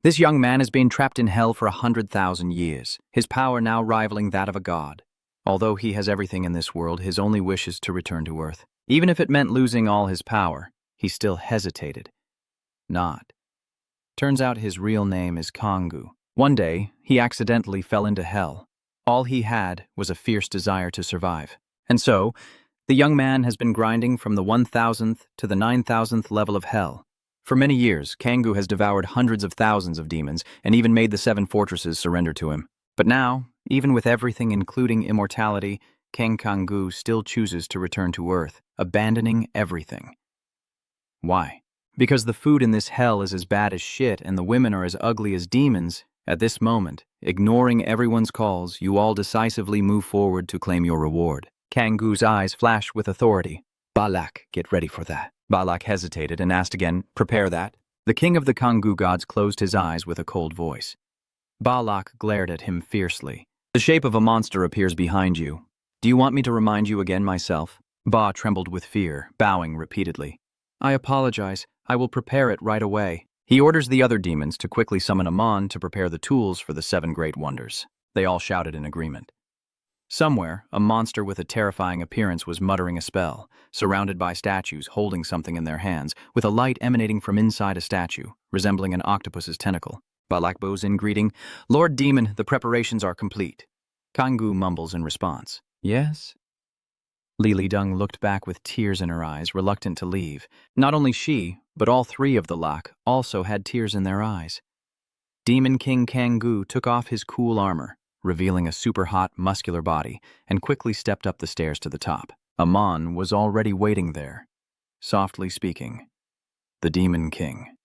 This young man has been trapped in hell for 100,000 years, his power now rivaling that of a god. Although he has everything in this world, his only wish is to return to Earth. Even if it meant losing all his power, he still hesitated. Not. Turns out his real name is Kang. One day, he accidentally fell into hell. All he had was a fierce desire to survive. And so, the young man has been grinding from the 1,000th to the 9,000th level of hell. For many years, Kang has devoured hundreds of thousands of demons and even made the 7 fortresses surrender to him. But now, even with everything including immortality, Kang still chooses to return to Earth, abandoning everything. Why? Because the food in this hell is as bad as shit and the women are as ugly as demons. At this moment, ignoring everyone's calls, you all decisively move forward to claim your reward. Kang's eyes flash with authority. Balak, get ready for that. Balak hesitated and asked again, prepare that? The king of the Kang gods closed his eyes with a cold voice. Balak glared at him fiercely. The shape of a monster appears behind you. Do you want me to remind you again myself? Ba trembled with fear, bowing repeatedly. I apologize. I will prepare it right away. He orders the other demons to quickly summon Amon to prepare the tools for the 7 great wonders. They all shouted in agreement. Somewhere, a monster with a terrifying appearance was muttering a spell, surrounded by statues holding something in their hands, with a light emanating from inside a statue, resembling an octopus's tentacle. Balak bows in greeting, Lord Demon, the preparations are complete. Kang mumbles in response. Yes? Lili Dung looked back with tears in her eyes, reluctant to leave. Not only she, but all 3 of the Lak also had tears in their eyes. Demon King Kang took off his cool armor, revealing a super-hot, muscular body, and quickly stepped up the stairs to the top. Amon was already waiting there, softly speaking. The Demon King.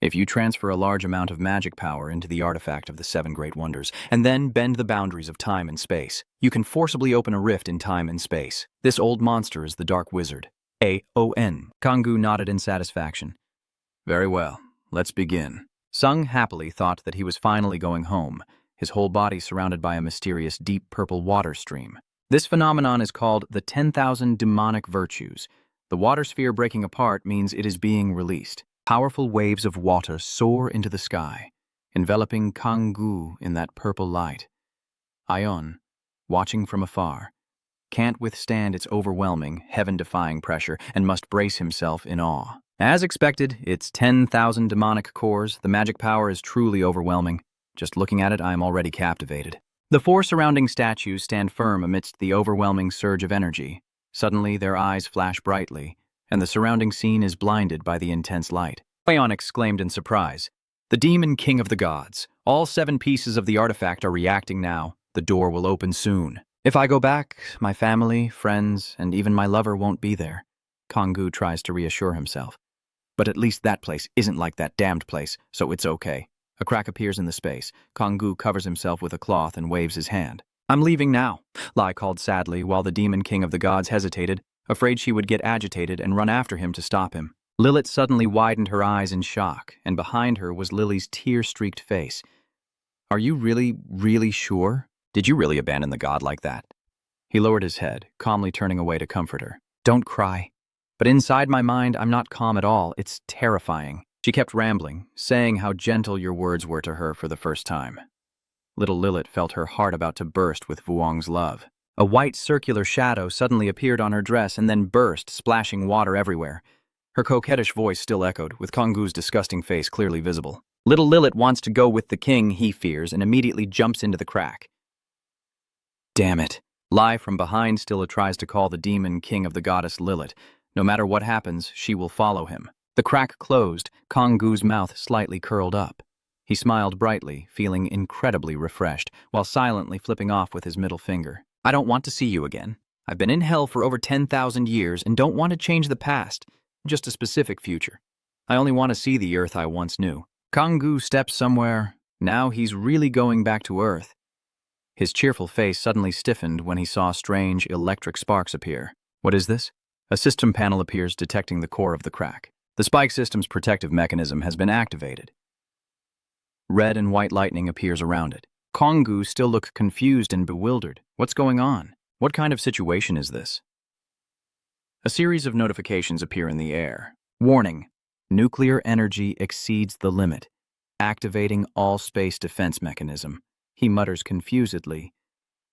If you transfer a large amount of magic power into the artifact of the 7 great wonders, and then bend the boundaries of time and space, you can forcibly open a rift in time and space. This old monster is the Dark Wizard. A-O-N. Kang nodded in satisfaction. Very well, let's begin. Sung happily thought that he was finally going home, his whole body surrounded by a mysterious deep purple water stream. This phenomenon is called the 10,000 demonic virtues. The water sphere breaking apart means it is being released. Powerful waves of water soar into the sky, enveloping Kang in that purple light. Ion, watching from afar, can't withstand its overwhelming, heaven-defying pressure and must brace himself in awe. As expected, its 10,000 demonic cores, the magic power is truly overwhelming. Just looking at it, I am already captivated. The 4 surrounding statues stand firm amidst the overwhelming surge of energy. Suddenly, their eyes flash brightly, and the surrounding scene is blinded by the intense light. Ion exclaimed in surprise. The Demon King of the gods. All 7 pieces of the artifact are reacting now. The door will open soon. If I go back, my family, friends, and even my lover won't be there. Kang tries to reassure himself. But at least that place isn't like that damned place, so it's okay. A crack appears in the space. Kang covers himself with a cloth and waves his hand. I'm leaving now, Lai called sadly while the Demon King of the gods hesitated, afraid she would get agitated and run after him to stop him. Lilith suddenly widened her eyes in shock, and behind her was Lily's tear-streaked face. Are you really sure? Did you really abandon the god like that? He lowered his head, calmly turning away to comfort her. Don't cry. But inside my mind, I'm not calm at all. It's terrifying. She kept rambling, saying how gentle your words were to her for the first time. Little Lilith felt her heart about to burst with Vuong's love. A white circular shadow suddenly appeared on her dress and then burst, splashing water everywhere. Her coquettish voice still echoed, with Kang's disgusting face clearly visible. Little Lilith wants to go with the king, he fears, and immediately jumps into the crack. Damn it. Lai from behind still tries to call the Demon King of the goddess Lilith. No matter what happens, she will follow him. The crack closed, Kang's mouth slightly curled up. He smiled brightly, feeling incredibly refreshed, while silently flipping off with his middle finger. I don't want to see you again. I've been in hell for over 10,000 years and don't want to change the past, just a specific future. I only want to see the Earth I once knew. Kang stepped somewhere. Now he's really going back to Earth. His cheerful face suddenly stiffened when he saw strange electric sparks appear. What is this? A system panel appears detecting the core of the crack. The spike system's protective mechanism has been activated. Red and white lightning appears around it. Kang still looks confused and bewildered. What's going on? What kind of situation is this? A series of notifications appear in the air. Warning: nuclear energy exceeds the limit. Activating all space defense mechanism. He mutters confusedly.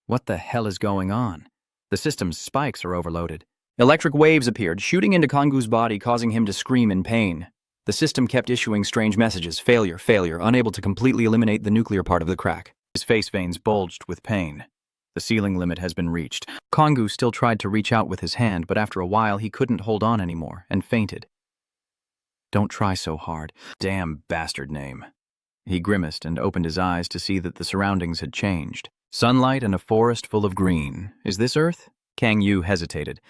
What the hell is going on? The system's spikes are overloaded. Electric waves appeared, shooting into Kanggu's body, causing him to scream in pain. The system kept issuing strange messages. Failure, failure, unable to completely eliminate the nuclear part of the crack. His face veins bulged with pain. The ceiling limit has been reached. Kanggu still tried to reach out with his hand, but after a while he couldn't hold on anymore and fainted. Don't try so hard. Damn bastard name. He grimaced and opened his eyes to see that the surroundings had changed. Sunlight and a forest full of green. Is this Earth? Kang Yu hesitated.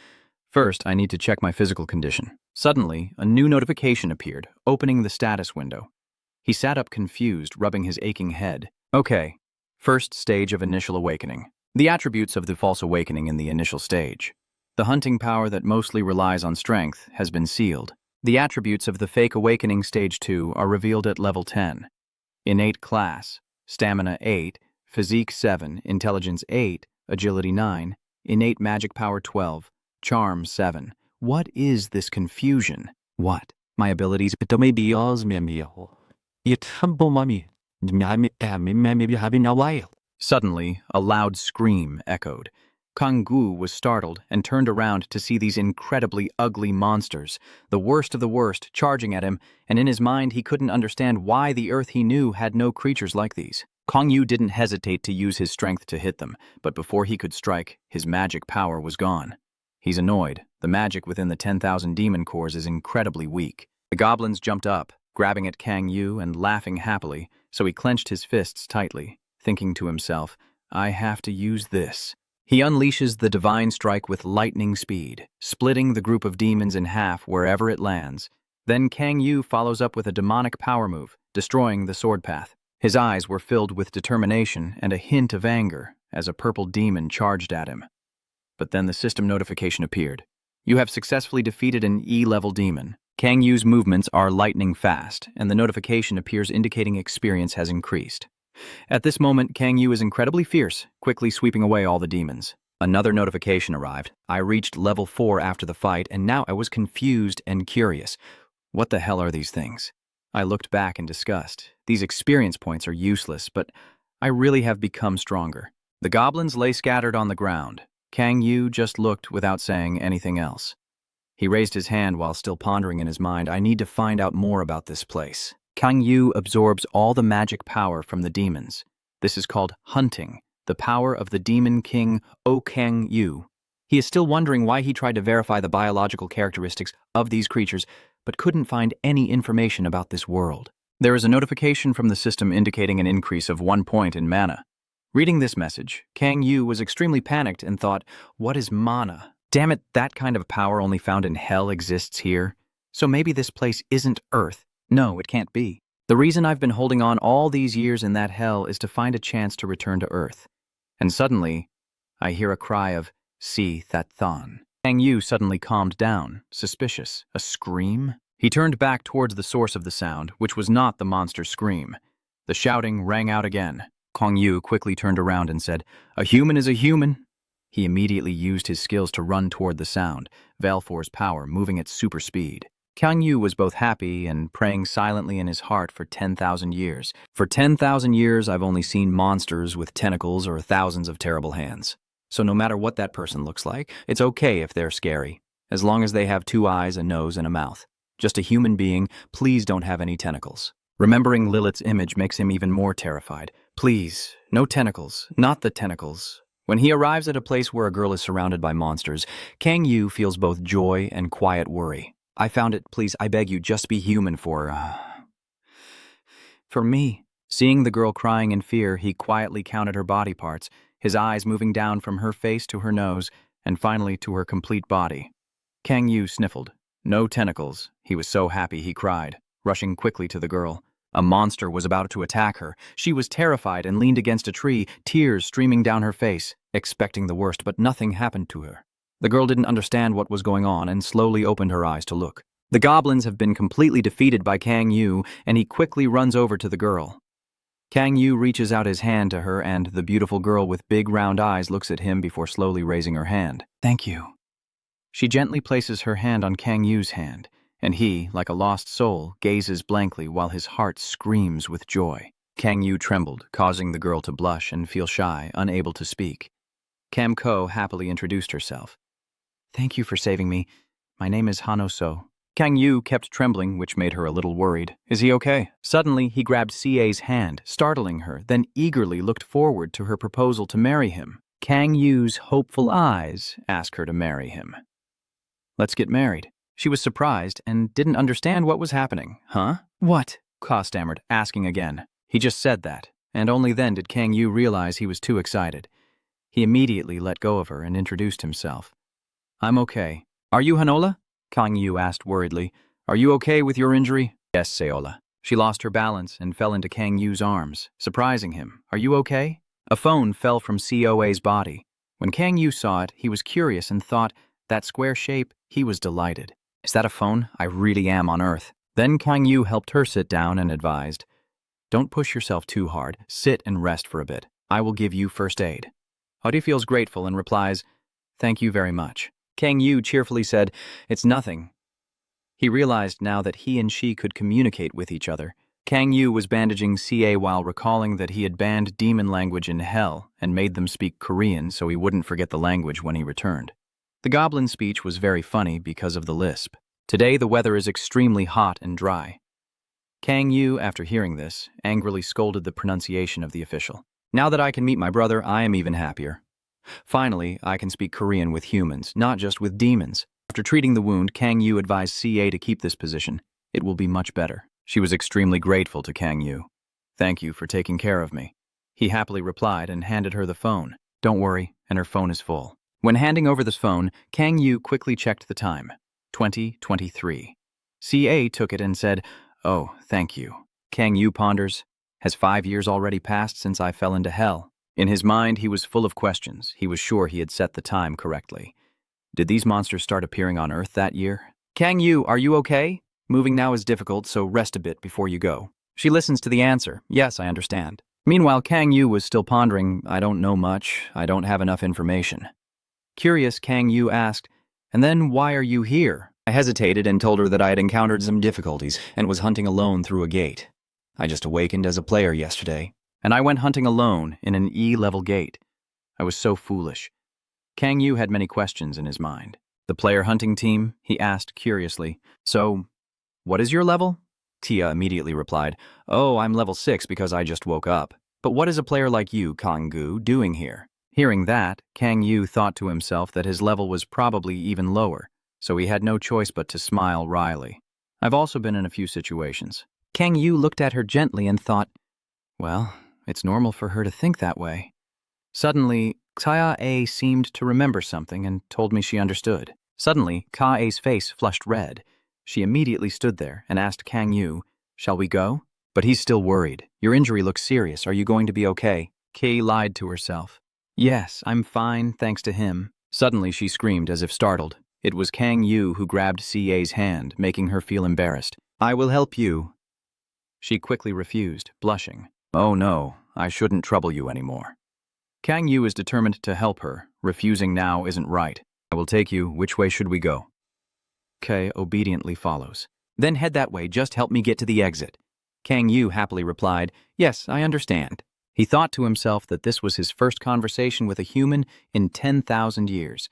First, I need to check my physical condition. Suddenly, a new notification appeared, opening the status window. He sat up confused, rubbing his aching head. Okay, first stage of initial awakening. The attributes of the false awakening in the initial stage. The hunting power that mostly relies on strength has been sealed. The attributes of the fake awakening stage 2 are revealed at level 10. Innate class, stamina 8, physique 7, intelligence 8, agility 9, innate magic power 12, charm 7. What is this confusion? What? My abilities? Suddenly, a loud scream echoed. Kanggu was startled and turned around to see these incredibly ugly monsters, the worst of the worst, charging at him, and in his mind he couldn't understand why the Earth he knew had no creatures like these. Kanggu didn't hesitate to use his strength to hit them, but before he could strike, his magic power was gone. He's annoyed. The magic within the 10,000 demon cores is incredibly weak. The goblins jumped up, grabbing at Kanggu and laughing happily, so he clenched his fists tightly, thinking to himself, I have to use this. He unleashes the divine strike with lightning speed, splitting the group of demons in half wherever it lands. Then Kanggu follows up with a demonic power move, destroying the sword path. His eyes were filled with determination and a hint of anger as a purple demon charged at him. But then the system notification appeared. You have successfully defeated an E-level demon. Kanggu's movements are lightning fast, and the notification appears indicating experience has increased. At this moment, Kanggu is incredibly fierce, quickly sweeping away all the demons. Another notification arrived. I reached level 4 after the fight, and now I was confused and curious. What the hell are these things? I looked back in disgust. These experience points are useless, but I really have become stronger. The goblins lay scattered on the ground. Kanggu just looked without saying anything else. He raised his hand while still pondering in his mind, I need to find out more about this place. Kanggu absorbs all the magic power from the demons. This is called hunting, the power of the demon king Kanggu. He is still wondering why he tried to verify the biological characteristics of these creatures, but couldn't find any information about this world. There is a notification from the system indicating an increase of 1 point in mana. Reading this message, Kanggu was extremely panicked and thought, what is mana? Damn it, that kind of power only found in hell exists here. So maybe this place isn't Earth. No, it can't be. The reason I've been holding on all these years in that hell is to find a chance to return to Earth. And suddenly, I hear a cry of, see that thon. Kanggu suddenly calmed down, suspicious. A scream? He turned back towards the source of the sound, which was not the monster's scream. The shouting rang out again. Kanggu quickly turned around and said, a human is a human. He immediately used his skills to run toward the sound, Valfor's power moving at super speed. Kanggu was both happy and praying silently in his heart for 10,000 years. For 10,000 years, I've only seen monsters with tentacles or thousands of terrible hands. So no matter what that person looks like, it's okay if they're scary, as long as they have 2 eyes, a nose, and a mouth. Just a human being, please don't have any tentacles. Remembering Lilith's image makes him even more terrified. Please, no tentacles, not the tentacles. When he arrives at a place where a girl is surrounded by monsters, Kanggu feels both joy and quiet worry. I found it, please, I beg you, just be human for me. Seeing the girl crying in fear, he quietly counted her body parts, his eyes moving down from her face to her nose, and finally to her complete body. Kanggu sniffled. No tentacles. He was so happy he cried, rushing quickly to the girl. A monster was about to attack her. She was terrified and leaned against a tree, tears streaming down her face, expecting the worst, but nothing happened to her. The girl didn't understand what was going on and slowly opened her eyes to look. The goblins have been completely defeated by Kanggu, and he quickly runs over to the girl. Kanggu reaches out his hand to her, and the beautiful girl with big round eyes looks at him before slowly raising her hand. Thank you. She gently places her hand on Kanggu's hand, and he, like a lost soul, gazes blankly while his heart screams with joy. Kang Yu trembled, causing the girl to blush and feel shy, unable to speak. Cam Ko happily introduced herself. "Thank you for saving me. My name is Hano-so." Kang Yu kept trembling, which made her a little worried. "Is he okay?" Suddenly, he grabbed CA's hand, startling her, then eagerly looked forward to her proposal to marry him. Kang Yu's hopeful eyes asked her to marry him. "Let's get married." She was surprised and didn't understand what was happening. "Huh? What?" Ka stammered, asking again. He just said that, and only then did Kang Yu realize he was too excited. He immediately let go of her and introduced himself. "I'm okay." "Are you Hanola?" Kang Yu asked worriedly. "Are you okay with your injury?" "Yes, Sola." She lost her balance and fell into Kang Yu's arms, surprising him. "Are you okay?" A phone fell from COA's body. When Kang Yu saw it, he was curious and thought, that square shape, he was delighted. "Is that a phone? I really am on Earth." Then Kang Yu helped her sit down and advised, "Don't push yourself too hard. Sit and rest for a bit. I will give you first aid." Hody feels grateful and replies, "Thank you very much." Kang Yu cheerfully said, "It's nothing." He realized now that he and she could communicate with each other. Kang Yu was bandaging CA while recalling that he had banned demon language in hell and made them speak Korean so he wouldn't forget the language when he returned. The goblin speech was very funny because of the lisp. Today the weather is extremely hot and dry. Kang Yu, after hearing this, angrily scolded the pronunciation of the official. "Now that I can meet my brother, I am even happier. Finally, I can speak Korean with humans, not just with demons." After treating the wound, Kang Yu advised CA to keep this position. It will be much better. She was extremely grateful to Kang Yu. "Thank you for taking care of me." He happily replied and handed her the phone. "Don't worry," and her phone is full. When handing over this phone, Kang Yu quickly checked the time. 20:23. CA took it and said, "Oh, thank you." Kang Yu ponders, "Has 5 years already passed since I fell into hell?" In his mind, he was full of questions. He was sure he had set the time correctly. Did these monsters start appearing on Earth that year? "Kang Yu, are you okay? Moving now is difficult, so rest a bit before you go." She listens to the answer. "Yes, I understand." Meanwhile, Kang Yu was still pondering, "I don't know much. I don't have enough information." Curious, Kang Yu asked, "And then why are you here?" I hesitated and told her that I had encountered some difficulties and was hunting alone through a gate. I just awakened as a player yesterday, and I went hunting alone in an E-level gate. I was so foolish. Kang Yu had many questions in his mind. "The player hunting team?" he asked curiously. "So, what is your level?" Tia immediately replied, "Oh, I'm level 6 because I just woke up. But what is a player like you, Kang Gu, doing here?" Hearing that, Kang Yu thought to himself that his level was probably even lower, so he had no choice but to smile wryly. "I've also been in a few situations." Kang Yu looked at her gently and thought, well, it's normal for her to think that way. Suddenly, Ka-A seemed to remember something and told me she understood. Suddenly, Ka-A's face flushed red. She immediately stood there and asked Kang Yu, "Shall we go?" But he's still worried. "Your injury looks serious. Are you going to be okay?" Kay lied to herself. "Yes, I'm fine, thanks to him." Suddenly, she screamed as if startled. It was Kang Yu who grabbed CA's hand, making her feel embarrassed. "I will help you." She quickly refused, blushing. "Oh no, I shouldn't trouble you anymore." Kang Yu is determined to help her. Refusing now isn't right. "I will take you. Which way should we go?" Kay obediently follows. "Then head that way. Just help me get to the exit." Kang Yu happily replied, "Yes, I understand." He thought to himself that this was his first conversation with a human in 10,000 years.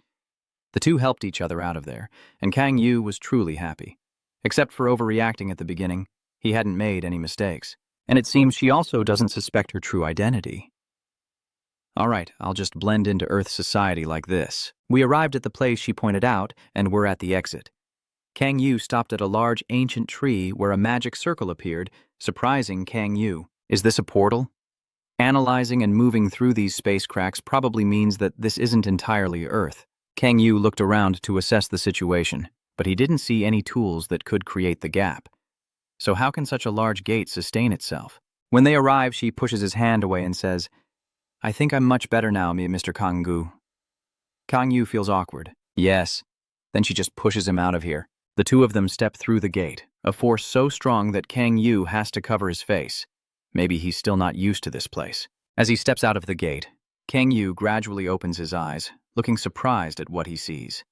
The two helped each other out of there, and Kang Yu was truly happy. Except for overreacting at the beginning, he hadn't made any mistakes. And it seems she also doesn't suspect her true identity. "All right, I'll just blend into Earth society like this." We arrived at the place she pointed out, and were at the exit. Kang Yu stopped at a large ancient tree where a magic circle appeared, surprising Kang Yu. Is this a portal? Analyzing and moving through these space cracks probably means that this isn't entirely Earth. Kang Yu looked around to assess the situation, but he didn't see any tools that could create the gap. So how can such a large gate sustain itself? When they arrive, she pushes his hand away and says, "I think I'm much better now, Mr. Kang Gu." Kang Yu feels awkward. "Yes." Then she just pushes him out of here. The two of them step through the gate, a force so strong that Kang Yu has to cover his face. Maybe he's still not used to this place. As he steps out of the gate, Kang Yu gradually opens his eyes, looking surprised at what he sees.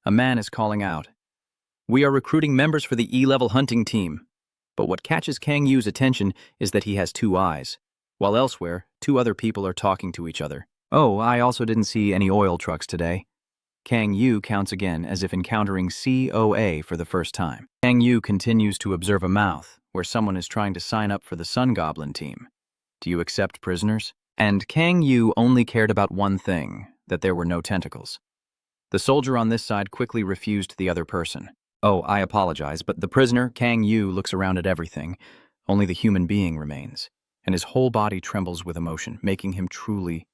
A man is calling out, We are recruiting members for the E-level hunting team. But what catches Kang Yu's attention is that he has two eyes, while elsewhere, two other people are talking to each other. Oh, I also didn't see any oil trucks today. Kang Yu counts again as if encountering COA for the first time. Kang Yu continues to observe a mouth where someone is trying to sign up for the Sun Goblin team. Do you accept prisoners? And Kang Yu only cared about one thing, that there were no tentacles. The soldier on this side quickly refused the other person. Oh, I apologize, but the prisoner, Kang Yu, looks around at everything. Only the human being remains, and his whole body trembles with emotion, making him truly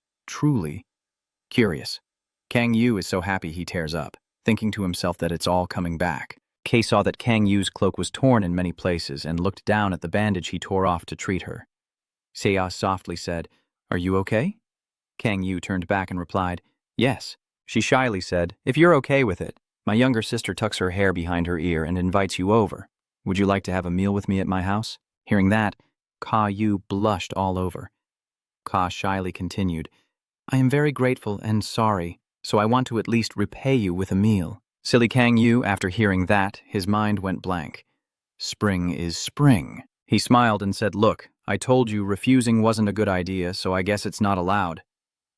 curious. Kang Yu is so happy he tears up, thinking to himself that it's all coming back. Kay saw that Kang Yu's cloak was torn in many places and looked down at the bandage he tore off to treat her. Seiya softly said, "Are you okay?" Kang Yu turned back and replied, "Yes." She shyly said, "If you're okay with it, my younger sister tucks her hair behind her ear and invites you over. Would you like to have a meal with me at my house?" Hearing that, Ka Yu blushed all over. Ka shyly continued, "I am very grateful and sorry, so I want to at least repay you with a meal." Silly Kang Yu, after hearing that, his mind went blank. Spring is spring. He smiled and said, "Look, I told you refusing wasn't a good idea, so I guess it's not allowed."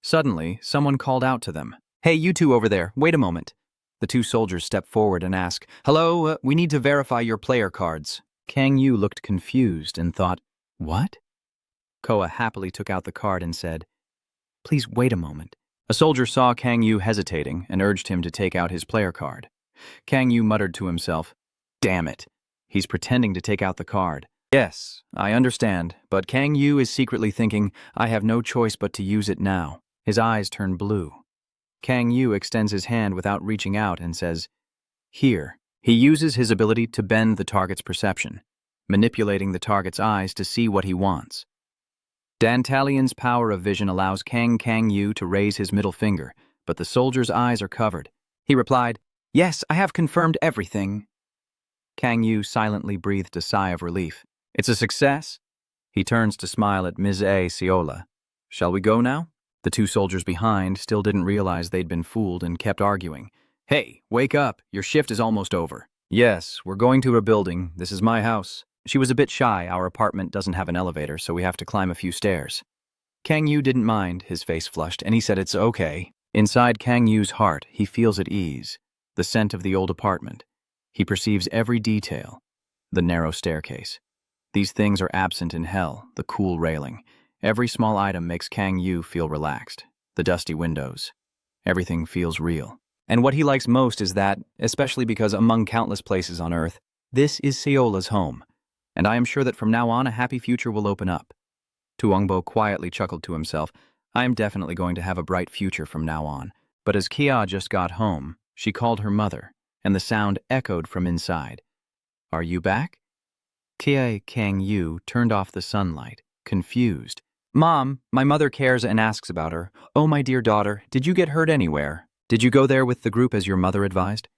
Suddenly, someone called out to them, "Hey, you two over there, wait a moment." The two soldiers stepped forward and asked, "Hello, we need to verify your player cards." Kang Yu looked confused and thought, "What?" Koa happily took out the card and said, "Please wait a moment." A soldier saw Kang Yu hesitating and urged him to take out his player card. Kang Yu muttered to himself, "Damn it, he's pretending to take out the card." Yes, I understand, but Kang Yu is secretly thinking, I have no choice but to use it now. His eyes turn blue. Kang Yu extends his hand without reaching out and says, "Here." He uses his ability to bend the target's perception, manipulating the target's eyes to see what he wants. Dantalian's power of vision allows Kang Yu to raise his middle finger, but the soldier's eyes are covered. He replied, "Yes, I have confirmed everything." Kang Yu silently breathed a sigh of relief. "It's a success?" He turns to smile at Ms. Sola. "Shall we go now?" The two soldiers behind still didn't realize they'd been fooled and kept arguing. "Hey, wake up, your shift is almost over." "Yes, we're going to a building. This is my house." She was a bit shy. Our apartment doesn't have an elevator, so we have to climb a few stairs. Kang Yu didn't mind, his face flushed, and he said it's okay. Inside Kang Yu's heart, he feels at ease. The scent of the old apartment. He perceives every detail. The narrow staircase. These things are absent in hell, the cool railing. Every small item makes Kang Yu feel relaxed. The dusty windows. Everything feels real. And what he likes most is that, especially because among countless places on Earth, this is Seola's home. And I am sure that from now on a happy future will open up. Tuongbo quietly chuckled to himself, I am definitely going to have a bright future from now on. But as Kia just got home, she called her mother, and the sound echoed from inside. Are you back? Kia Kang Yu turned off the sunlight, confused. Mom, my mother cares and asks about her. Oh, my dear daughter, did you get hurt anywhere? Did you go there with the group as your mother advised?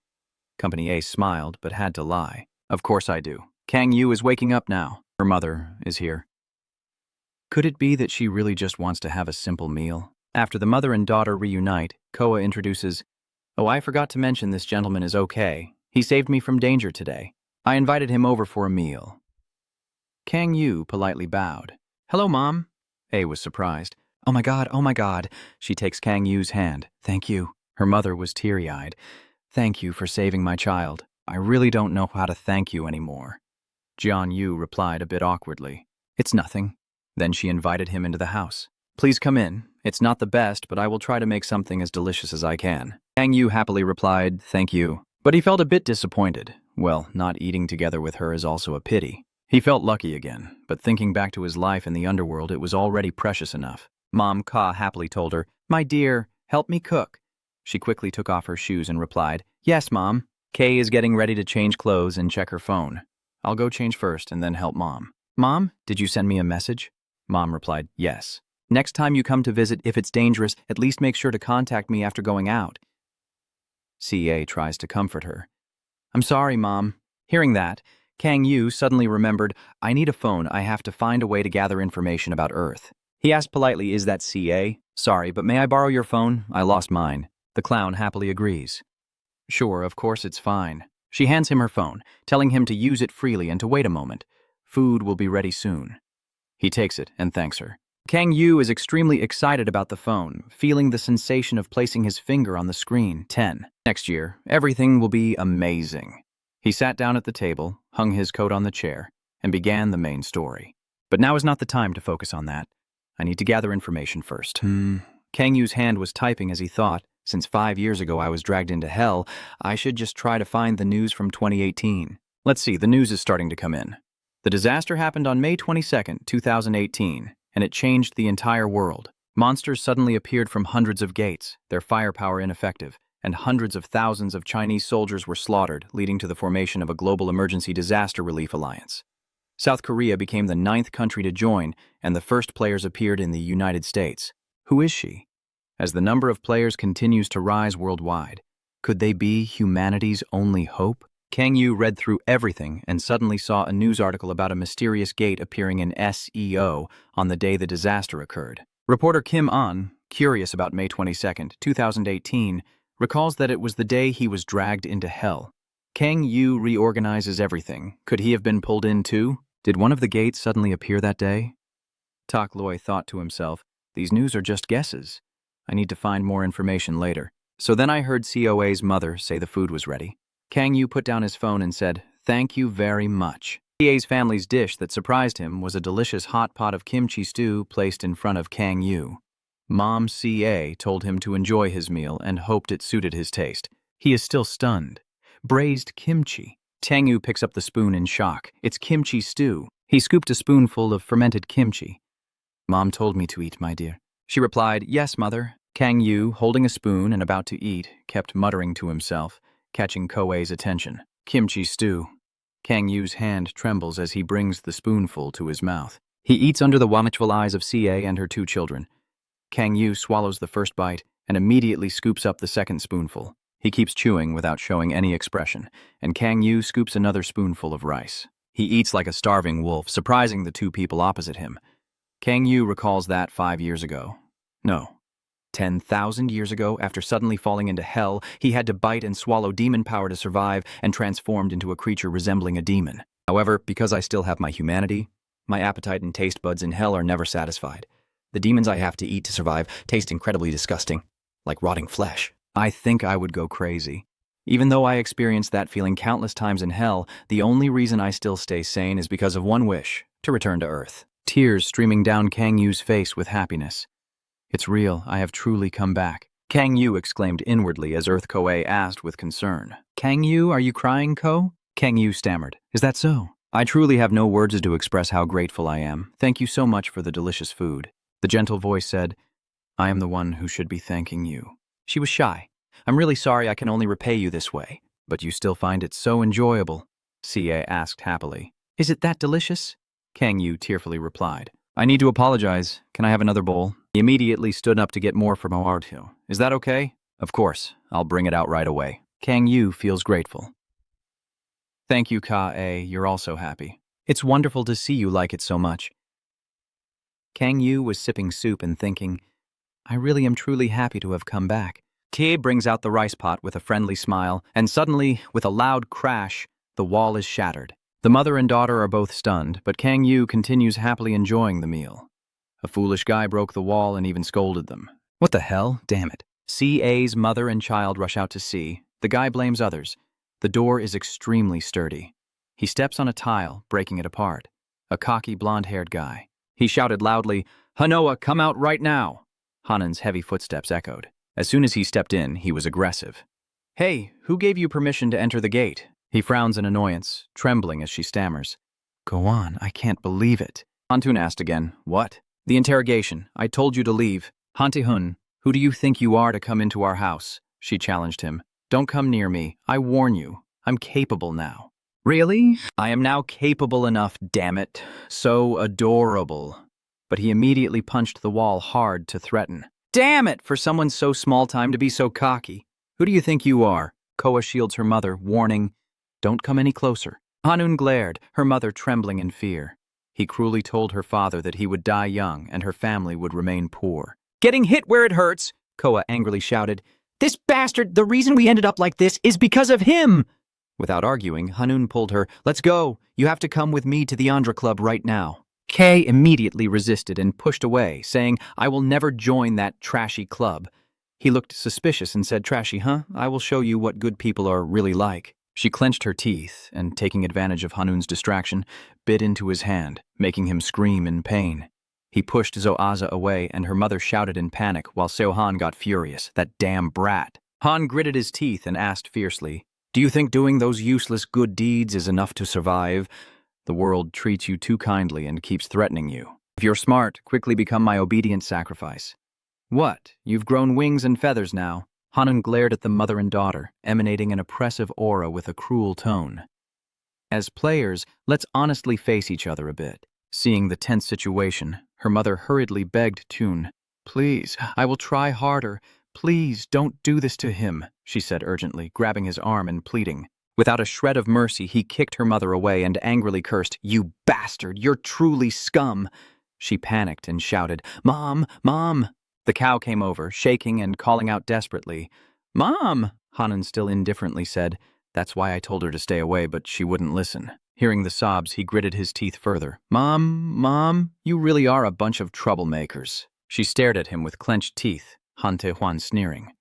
Company A smiled, but had to lie. Of course I do. Kang Yu is waking up now. Her mother is here. Could it be that she really just wants to have a simple meal? After the mother and daughter reunite, Koa introduces, Oh, I forgot to mention this gentleman is okay. He saved me from danger today. I invited him over for a meal. Kang Yu politely bowed. Hello, Mom. A was surprised. Oh my God. She takes Kang Yu's hand. Thank you. Her mother was teary-eyed. Thank you for saving my child. I really don't know how to thank you anymore. Jian Yu replied a bit awkwardly. It's nothing. Then she invited him into the house. Please come in. It's not the best, but I will try to make something as delicious as I can. Kang Yu happily replied, thank you. But he felt a bit disappointed. Well, not eating together with her is also a pity. He felt lucky again, but thinking back to his life in the underworld, it was already precious enough. Mom Ka happily told her, My dear, help me cook. She quickly took off her shoes and replied, Yes, Mom. Kay is getting ready to change clothes and check her phone. I'll go change first and then help Mom. Mom, did you send me a message? Mom replied, Yes. Next time you come to visit, if it's dangerous, at least make sure to contact me after going out. CA tries to comfort her. I'm sorry, Mom. Hearing that, Kang Yu suddenly remembered, I need a phone. I have to find a way to gather information about Earth. He asked politely, is that CA? Sorry, but may I borrow your phone? I lost mine. The clown happily agrees. Sure, of course it's fine. She hands him her phone, telling him to use it freely and to wait a moment. Food will be ready soon. He takes it and thanks her. Kang Yu is extremely excited about the phone, feeling the sensation of placing his finger on the screen. 10. Next year, everything will be amazing. He sat down at the table, hung his coat on the chair, and began the main story. But now is not the time to focus on that. I need to gather information first. Kang Yu's hand was typing as he thought, since 5 years ago I was dragged into hell, I should just try to find the news from 2018. Let's see, the news is starting to come in. The disaster happened on May 22nd, 2018, and it changed the entire world. Monsters suddenly appeared from hundreds of gates, their firepower ineffective, and hundreds of thousands of Chinese soldiers were slaughtered, leading to the formation of a global emergency disaster relief alliance. South Korea became the 9th country to join, and the first players appeared in the United States. Who is she? As the number of players continues to rise worldwide, could they be humanity's only hope? Kang Yu read through everything and suddenly saw a news article about a mysterious gate appearing in SEO on the day the disaster occurred. Reporter Kim An, curious about May 22, 2018, recalls that it was the day he was dragged into hell. Kang Yu reorganizes everything. Could he have been pulled in too? Did one of the gates suddenly appear that day? Tak Loi thought to himself, these news are just guesses. I need to find more information later. So then I heard COA's mother say the food was ready. Kang Yu put down his phone and said, thank you very much. CA's family's dish that surprised him was a delicious hot pot of kimchi stew placed in front of Kang Yu. Mom CA told him to enjoy his meal and hoped it suited his taste. He is still stunned. Braised kimchi. Kang Yu picks up the spoon in shock. It's kimchi stew. He scooped a spoonful of fermented kimchi. Mom told me to eat, my dear. She replied, yes, mother. Kang Yu, holding a spoon and about to eat, kept muttering to himself, catching Koei's attention. Kimchi stew. Kang Yu's hand trembles as he brings the spoonful to his mouth. He eats under the watchful eyes of CA and her 2 children. Kang Yu swallows the first bite and immediately scoops up the second spoonful. He keeps chewing without showing any expression, and Kang Yu scoops another spoonful of rice. He eats like a starving wolf, surprising the 2 people opposite him. Kang Yu recalls that 5 years ago. No. 10,000 years ago, after suddenly falling into hell, he had to bite and swallow demon power to survive and transformed into a creature resembling a demon. However, because I still have my humanity, my appetite and taste buds in hell are never satisfied. The demons I have to eat to survive taste incredibly disgusting, like rotting flesh. I think I would go crazy. Even though I experienced that feeling countless times in hell, the only reason I still stay sane is because of one wish, to return to Earth. Tears streaming down Kang Yu's face with happiness. It's real, I have truly come back. Kang Yu exclaimed inwardly as Earth Koei asked with concern. Kang Yu, are you crying, Ko? Kang Yu stammered. Is that so? I truly have no words to express how grateful I am. Thank you so much for the delicious food. The gentle voice said, I am the one who should be thanking you. She was shy. I'm really sorry I can only repay you this way. But you still find it so enjoyable? CA asked happily. Is it that delicious? Kang Yu tearfully replied. I need to apologize. Can I have another bowl? He immediately stood up to get more from Oartu. Is that okay? Of course. I'll bring it out right away. Kang Yu feels grateful. Thank you, Ka-A. You're also happy. It's wonderful to see you like it so much. Kang Yu was sipping soup and thinking, I really am truly happy to have come back. Tie brings out the rice pot with a friendly smile, and suddenly, with a loud crash, the wall is shattered. The mother and daughter are both stunned, but Kang Yu continues happily enjoying the meal. A foolish guy broke the wall and even scolded them. What the hell? Damn it. CA's mother and child rush out to see. The guy blames others. The door is extremely sturdy. He steps on a tile, breaking it apart. A cocky, blonde-haired guy. He shouted loudly, Hanoa, come out right now! Hanan's heavy footsteps echoed. As soon as he stepped in, he was aggressive. Hey, who gave you permission to enter the gate? He frowns in annoyance, trembling as she stammers. Go on, I can't believe it. Hantun asked again, what? The interrogation. I told you to leave. Hantihun, who do you think you are to come into our house? She challenged him. Don't come near me. I warn you. I'm capable now. Really? I am now capable enough, damn it. So adorable. But he immediately punched the wall hard to threaten. Damn it, for someone so small time to be so cocky. Who do you think you are? Koa shields her mother, warning, don't come any closer. Hanun glared, her mother trembling in fear. He cruelly told her father that he would die young and her family would remain poor. Getting hit where it hurts, Koa angrily shouted. This bastard, the reason we ended up like this is because of him. Without arguing, Hanun pulled her. "Let's go! You have to come with me to the Andhra Club right now." Kay immediately resisted and pushed away, saying, "I will never join that trashy club." He looked suspicious and said, "Trashy, huh? I will show you what good people are really like." She clenched her teeth and, taking advantage of Hanun's distraction, bit into his hand, making him scream in pain. He pushed Zoaza away, and her mother shouted in panic, while Seohan got furious. "That damn brat." Han gritted his teeth and asked fiercely, "Do you think doing those useless good deeds is enough to survive? The world treats you too kindly and keeps threatening you. If you're smart, quickly become my obedient sacrifice." "What? You've grown wings and feathers now." Hanun glared at the mother and daughter, emanating an oppressive aura with a cruel tone. "As players, let's honestly face each other a bit." Seeing the tense situation, her mother hurriedly begged Tune. "Please, I will try harder. Please, don't do this to him," she said urgently, grabbing his arm and pleading. Without a shred of mercy, he kicked her mother away and angrily cursed, "You bastard, you're truly scum." She panicked and shouted, "Mom, Mom!" The cow came over, shaking and calling out desperately. "Mom!" Hanun still indifferently said. "That's why I told her to stay away, but she wouldn't listen." Hearing the sobs, he gritted his teeth further. Mom, you really are a bunch of troublemakers." She stared at him with clenched teeth, Han Tae-hwan sneering.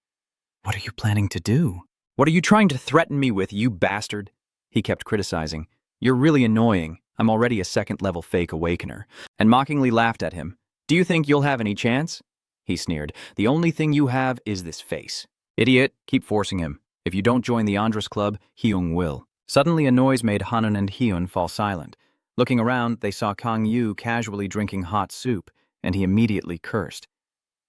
"What are you planning to do?" "What are you trying to threaten me with, you bastard?" He kept criticizing. "You're really annoying. I'm already a second-level fake awakener." And mockingly laughed at him. "Do you think you'll have any chance?" He sneered. "The only thing you have is this face." "Idiot, keep forcing him. If you don't join the Andhras Club, Hyung will." Suddenly a noise made Hanun and Hyun fall silent. Looking around, they saw Kang Yu casually drinking hot soup, and he immediately cursed.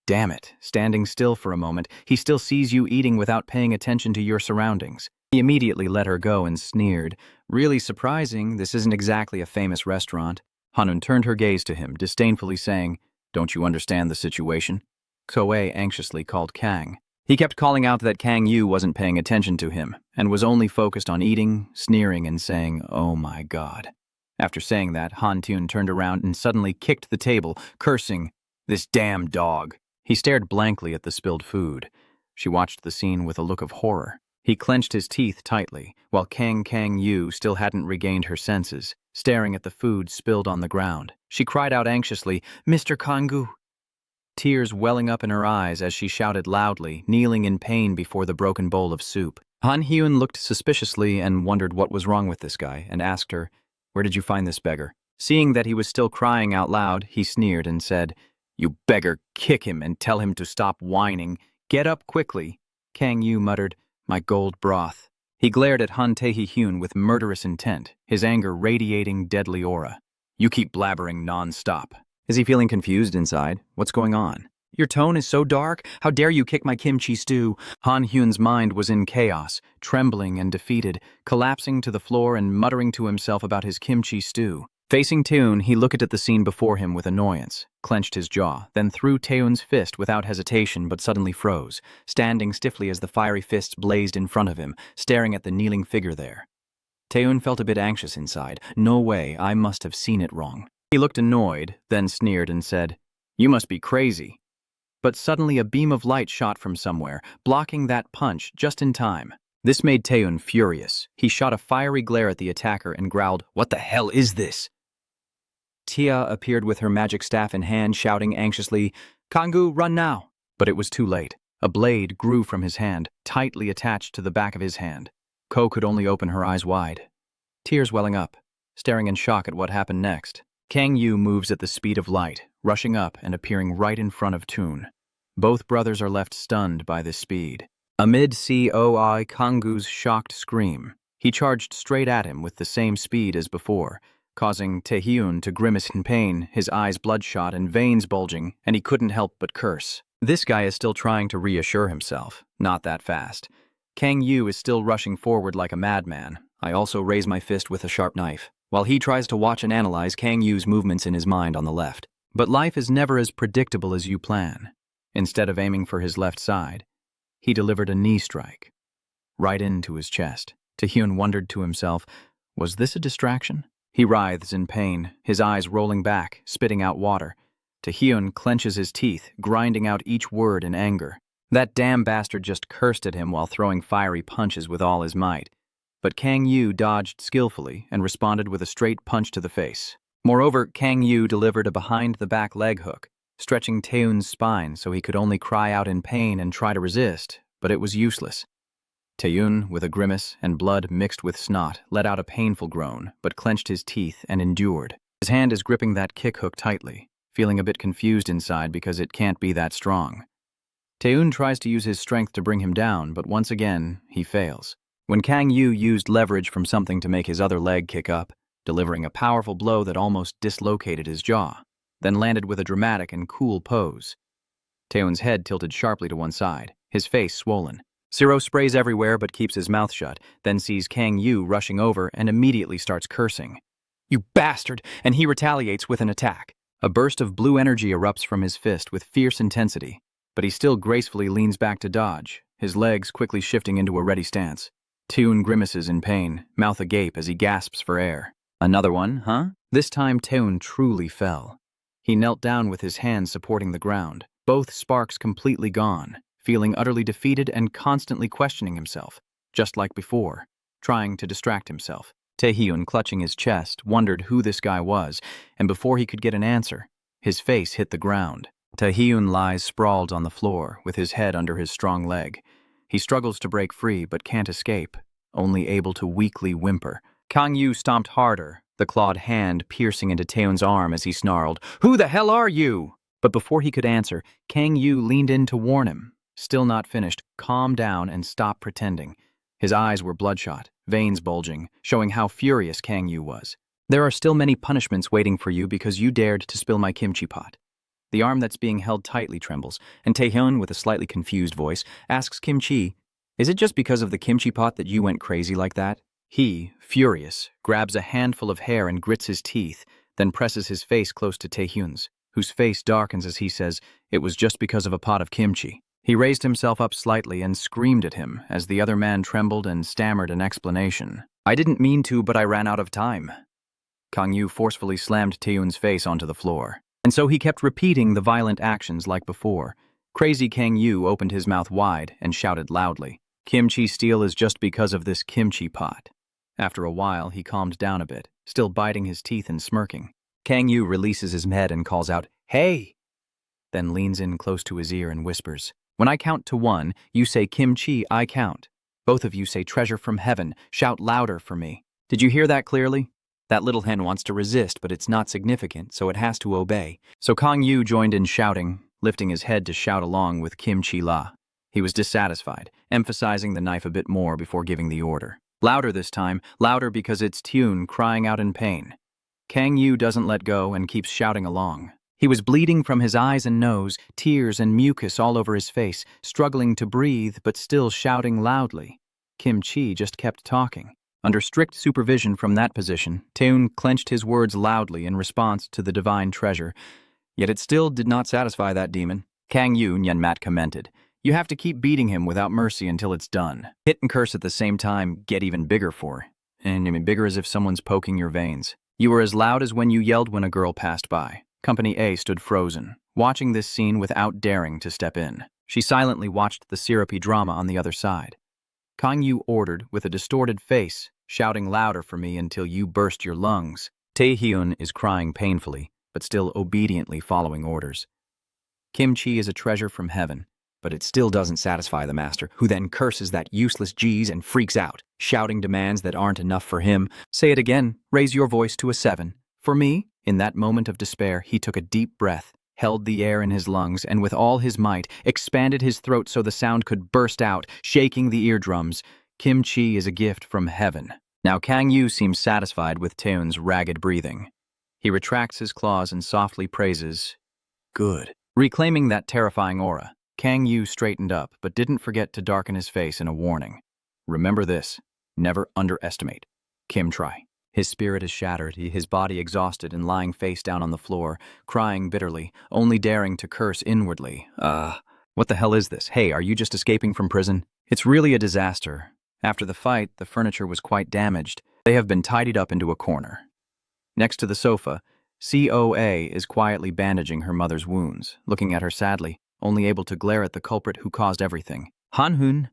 "Damn it, standing still for a moment, he still sees you eating without paying attention to your surroundings." He immediately let her go and sneered. "Really surprising, this isn't exactly a famous restaurant." Hanun turned her gaze to him, disdainfully saying, "Don't you understand the situation?" Koei anxiously called Kang. He kept calling out that Kang Yu wasn't paying attention to him, and was only focused on eating, sneering, and saying, "Oh my God." After saying that, Han Tune turned around and suddenly kicked the table, cursing, "This damn dog." He stared blankly at the spilled food. She watched the scene with a look of horror. He clenched his teeth tightly, while Kang Yu still hadn't regained her senses, staring at the food spilled on the ground. She cried out anxiously, "Mr. Kanggu!" Tears welling up in her eyes as she shouted loudly, kneeling in pain before the broken bowl of soup. Han Hyun looked suspiciously and wondered what was wrong with this guy, and asked her, "Where did you find this beggar?" Seeing that he was still crying out loud, he sneered and said, "You beggar, kick him and tell him to stop whining. Get up quickly." Kang Yu muttered, "My gold broth." He glared at Han Tae-hyun with murderous intent, his anger radiating deadly aura. "You keep blabbering non-stop." Is he feeling confused inside? What's going on? "Your tone is so dark. How dare you kick my kimchi stew?" Han Hyun's mind was in chaos, trembling and defeated, collapsing to the floor and muttering to himself about his kimchi stew. Facing Taeun, he looked at the scene before him with annoyance, clenched his jaw, then threw Taeun's fist without hesitation but suddenly froze, standing stiffly as the fiery fists blazed in front of him, staring at the kneeling figure there. Taeun felt a bit anxious inside. No way, I must have seen it wrong. He looked annoyed, then sneered and said, "You must be crazy." But suddenly a beam of light shot from somewhere, blocking that punch just in time. This made Taeun furious. He shot a fiery glare at the attacker and growled, "What the hell is this?" Tia appeared with her magic staff in hand, shouting anxiously, "Kanggu, run now!" But it was too late. A blade grew from his hand, tightly attached to the back of his hand. Ko could only open her eyes wide, tears welling up, staring in shock at what happened next. Kang Yu moves at the speed of light, rushing up and appearing right in front of Tune. Both brothers are left stunned by this speed. Amid Coi Kanggu's shocked scream, he charged straight at him with the same speed as before, causing Taehyun to grimace in pain, his eyes bloodshot and veins bulging, and he couldn't help but curse. This guy is still trying to reassure himself. Not that fast. Kang Yu is still rushing forward like a madman. I also raise my fist with a sharp knife, while he tries to watch and analyze Kang Yu's movements in his mind on the left. But life is never as predictable as you plan. Instead of aiming for his left side, he delivered a knee strike, right into his chest. Taehyun wondered to himself, was this a distraction? He writhes in pain, his eyes rolling back, spitting out water. Taehyun clenches his teeth, grinding out each word in anger. That damn bastard just cursed at him while throwing fiery punches with all his might. but Kang Yu dodged skillfully and responded with a straight punch to the face. Moreover, Kang Yu delivered a behind-the-back leg hook, stretching Taeun's spine so he could only cry out in pain and try to resist, but it was useless. Taeun, with a grimace and blood mixed with snot, let out a painful groan, but clenched his teeth and endured. His hand is gripping that kick hook tightly, feeling a bit confused inside because it can't be that strong. Taeun tries to use his strength to bring him down, but once again, he fails. When Kang Yu used leverage from something to make his other leg kick up, delivering a powerful blow that almost dislocated his jaw, then landed with a dramatic and cool pose. Taeun's head tilted sharply to one side, his face swollen. Zero sprays everywhere but keeps his mouth shut, then sees Kang Yu rushing over and immediately starts cursing. "You bastard!" And he retaliates with an attack. A burst of blue energy erupts from his fist with fierce intensity, but he still gracefully leans back to dodge, his legs quickly shifting into a ready stance. Taeun grimaces in pain, mouth agape as he gasps for air. "Another one, huh?" This time Taeun truly fell. He knelt down with his hands supporting the ground, both sparks completely gone, feeling utterly defeated and constantly questioning himself, just like before, trying to distract himself. Taehyun, clutching his chest, wondered who this guy was, and before he could get an answer, his face hit the ground. Taehyun lies sprawled on the floor, with his head under his strong leg. He struggles to break free but can't escape, only able to weakly whimper. Kang Yu stomped harder, the clawed hand piercing into Taeun's arm as he snarled, "Who the hell are you?" But before he could answer, Kang Yu leaned in to warn him. Still not finished, calm down and stop pretending. His eyes were bloodshot, veins bulging, showing how furious Kang Yu was. "There are still many punishments waiting for you because you dared to spill my kimchi pot." The arm that's being held tightly trembles, and Taehyun, with a slightly confused voice, asks Kim Chi, "Is it just because of the kimchi pot that you went crazy like that?" He, furious, grabs a handful of hair and grits his teeth, then presses his face close to Taehyun's, whose face darkens as he says, "It was just because of a pot of kimchi." He raised himself up slightly and screamed at him as the other man trembled and stammered an explanation. "I didn't mean to, but I ran out of time." Kang Yu forcefully slammed Taehyun's face onto the floor. And so he kept repeating the violent actions like before. Crazy Kang Yu opened his mouth wide and shouted loudly, "Kimchi steal is just because of this kimchi pot." After a while, he calmed down a bit, still biting his teeth and smirking. Kang Yu releases his head and calls out, "Hey!" Then leans in close to his ear and whispers, "When I count to 1, you say kimchi, I count. Both of you say treasure from heaven, shout louder for me." Did you hear that clearly? That little hen wants to resist, but it's not significant, so it has to obey. So Kang Yu joined in shouting, lifting his head to shout along with kimchi la. He was dissatisfied, emphasizing the knife a bit more before giving the order. Louder this time, louder because it's Taeun crying out in pain. Kang Yu doesn't let go and keeps shouting along. He was bleeding from his eyes and nose, tears and mucus all over his face, struggling to breathe but still shouting loudly. Kim Chi just kept talking. Under strict supervision from that position, Taeun clenched his words loudly in response to the divine treasure. Yet it still did not satisfy that demon. Kang Yu, Nyenmat commented, "You have to keep beating him without mercy until it's done. Hit and curse at the same time, get even bigger for. And I mean bigger as if someone's poking your veins. You were as loud as when you yelled when a girl passed by." Company A stood frozen, watching this scene without daring to step in. She silently watched the syrupy drama on the other side. Kang Yu ordered with a distorted face, shouting louder for me until you burst your lungs. Taehyun is crying painfully, but still obediently following orders. Kimchi is a treasure from heaven, but it still doesn't satisfy the master, who then curses that useless G's and freaks out, shouting demands that aren't enough for him. "Say it again, raise your voice to a 7. For me?" In that moment of despair, he took a deep breath, held the air in his lungs, and with all his might, expanded his throat so the sound could burst out, shaking the eardrums. Kimchi is a gift from heaven. Now Kang Yu seems satisfied with Taeun's ragged breathing. He retracts his claws and softly praises, "Good." Reclaiming that terrifying aura, Kang Yu straightened up but didn't forget to darken his face in a warning. "Remember this, never underestimate. Kim Tri." His spirit is shattered, his body exhausted and lying face down on the floor, crying bitterly, only daring to curse inwardly. What the hell is this? Hey, are you just escaping from prison? It's really a disaster. After the fight, the furniture was quite damaged. They have been tidied up into a corner. Next to the sofa, COA is quietly bandaging her mother's wounds, looking at her sadly, only able to glare at the culprit who caused everything. Han-hun.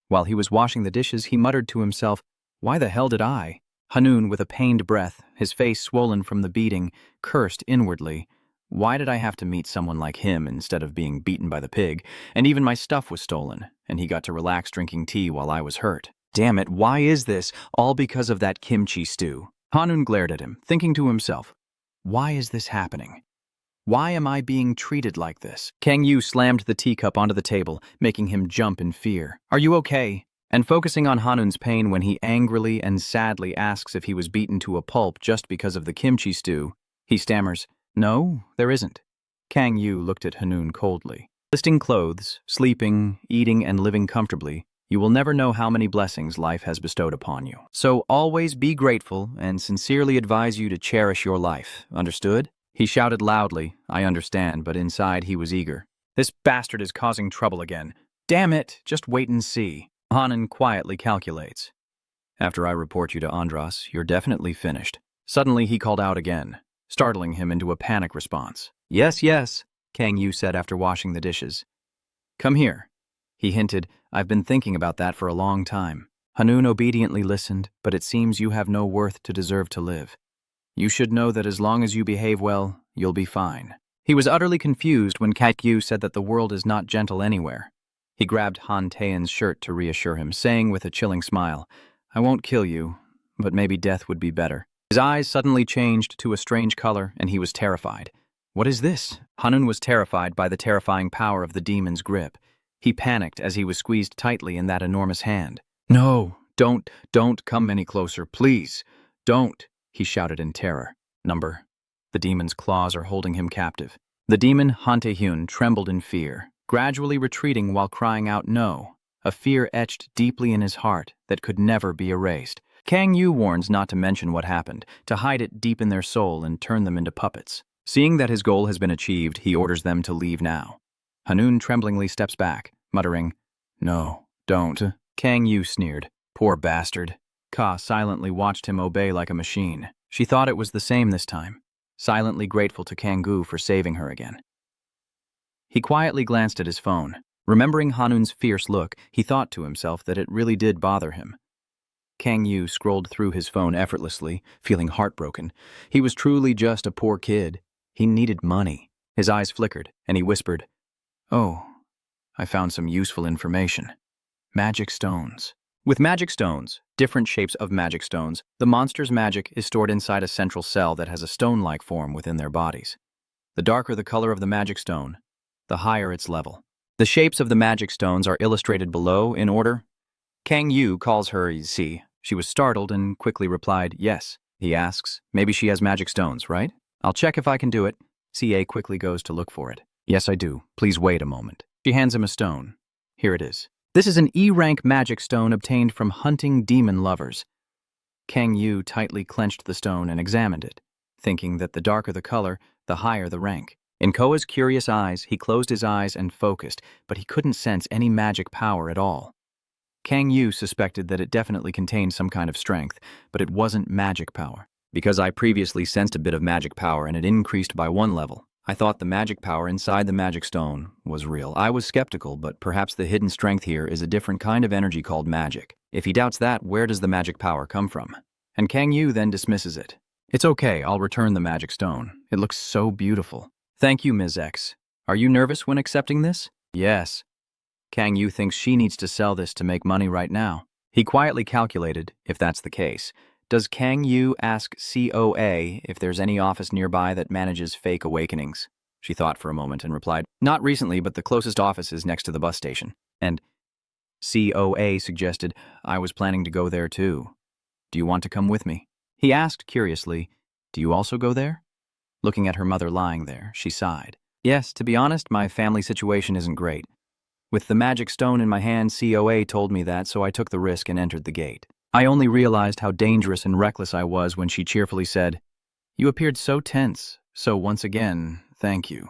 While he was washing the dishes, he muttered to himself, Why the hell did I? Hanun, with a pained breath, his face swollen from the beating, cursed inwardly. Why did I have to meet someone like him instead of being beaten by the pig? And even my stuff was stolen, and he got to relax drinking tea while I was hurt. Damn it, why is this? All because of that kimchi stew. Hanun glared at him, thinking to himself, why is this happening? Why am I being treated like this? Kang Yu slammed the teacup onto the table, making him jump in fear. Are you okay? And focusing on Hanun's pain when he angrily and sadly asks if he was beaten to a pulp just because of the kimchi stew, he stammers, no, there isn't. Kang Yu looked at Hanun coldly. Listing clothes, sleeping, eating, and living comfortably, you will never know how many blessings life has bestowed upon you. So always be grateful and sincerely advise you to cherish your life, understood? He shouted loudly, I understand, but inside he was eager. This bastard is causing trouble again. Damn it, just wait and see. Hanun quietly calculates. After I report you to Andras, you're definitely finished. Suddenly he called out again, startling him into a panic response. Yes, yes, Kang Yu said after washing the dishes. Come here. He hinted, I've been thinking about that for a long time. Hanun obediently listened, but it seems you have no worth to deserve to live. You should know that as long as you behave well, you'll be fine. He was utterly confused when Kang Yu said that the world is not gentle anywhere. He grabbed Han Taean's shirt to reassure him, saying with a chilling smile, I won't kill you, but maybe death would be better. His eyes suddenly changed to a strange color, and he was terrified. What is this? Hanun was terrified by the terrifying power of the demon's grip. He panicked as he was squeezed tightly in that enormous hand. No, don't come any closer, please. Don't, he shouted in terror. Number. The demon's claws are holding him captive. The demon, Han Tae-hyun, trembled in fear, gradually retreating while crying out no, a fear etched deeply in his heart that could never be erased. Kang Yu warns not to mention what happened, to hide it deep in their soul and turn them into puppets. Seeing that his goal has been achieved, he orders them to leave now. Hanun tremblingly steps back, muttering, No, don't. Kang Yu sneered. Poor bastard. Ka silently watched him obey like a machine. She thought it was the same this time, silently grateful to Kang-gu for saving her again. He quietly glanced at his phone. Remembering Hanun's fierce look, he thought to himself that it really did bother him. Kang Yu scrolled through his phone effortlessly, feeling heartbroken. He was truly just a poor kid. He needed money. His eyes flickered, and he whispered, Oh, I found some useful information. Magic stones. With magic stones, different shapes of magic stones, the monster's magic is stored inside a central cell that has a stone-like form within their bodies. The darker the color of the magic stone, the higher its level. The shapes of the magic stones are illustrated below in order. Kang Yu calls her Yi. She was startled and quickly replied, yes. He asks, maybe she has magic stones, right? I'll check if I can do it. CA quickly goes to look for it. Yes, I do. Please wait a moment. She hands him a stone. Here it is. This is an E-rank magic stone obtained from hunting demon lovers. Kang Yu tightly clenched the stone and examined it, thinking that the darker the color, the higher the rank. In Koa's curious eyes, he closed his eyes and focused, but he couldn't sense any magic power at all. Kang Yu suspected that it definitely contained some kind of strength, but it wasn't magic power. Because I previously sensed a bit of magic power and it increased by 1 level. I thought the magic power inside the magic stone was real. I was skeptical, but perhaps the hidden strength here is a different kind of energy called magic. If he doubts that, where does the magic power come from? And Kang Yu then dismisses it. It's okay, I'll return the magic stone. It looks so beautiful. Thank you, Ms. X. Are you nervous when accepting this? Yes. Kang Yu thinks she needs to sell this to make money right now. He quietly calculated, if that's the case. Does Kang Yu ask COA if there's any office nearby that manages fake awakenings? She thought for a moment and replied, not recently, but the closest office is next to the bus station. And COA suggested, I was planning to go there too. Do you want to come with me? He asked curiously, do you also go there? Looking at her mother lying there, she sighed. Yes, to be honest, my family situation isn't great. With the magic stone in my hand, COA told me that, so I took the risk and entered the gate. I only realized how dangerous and reckless I was when she cheerfully said, You appeared so tense, so once again, thank you.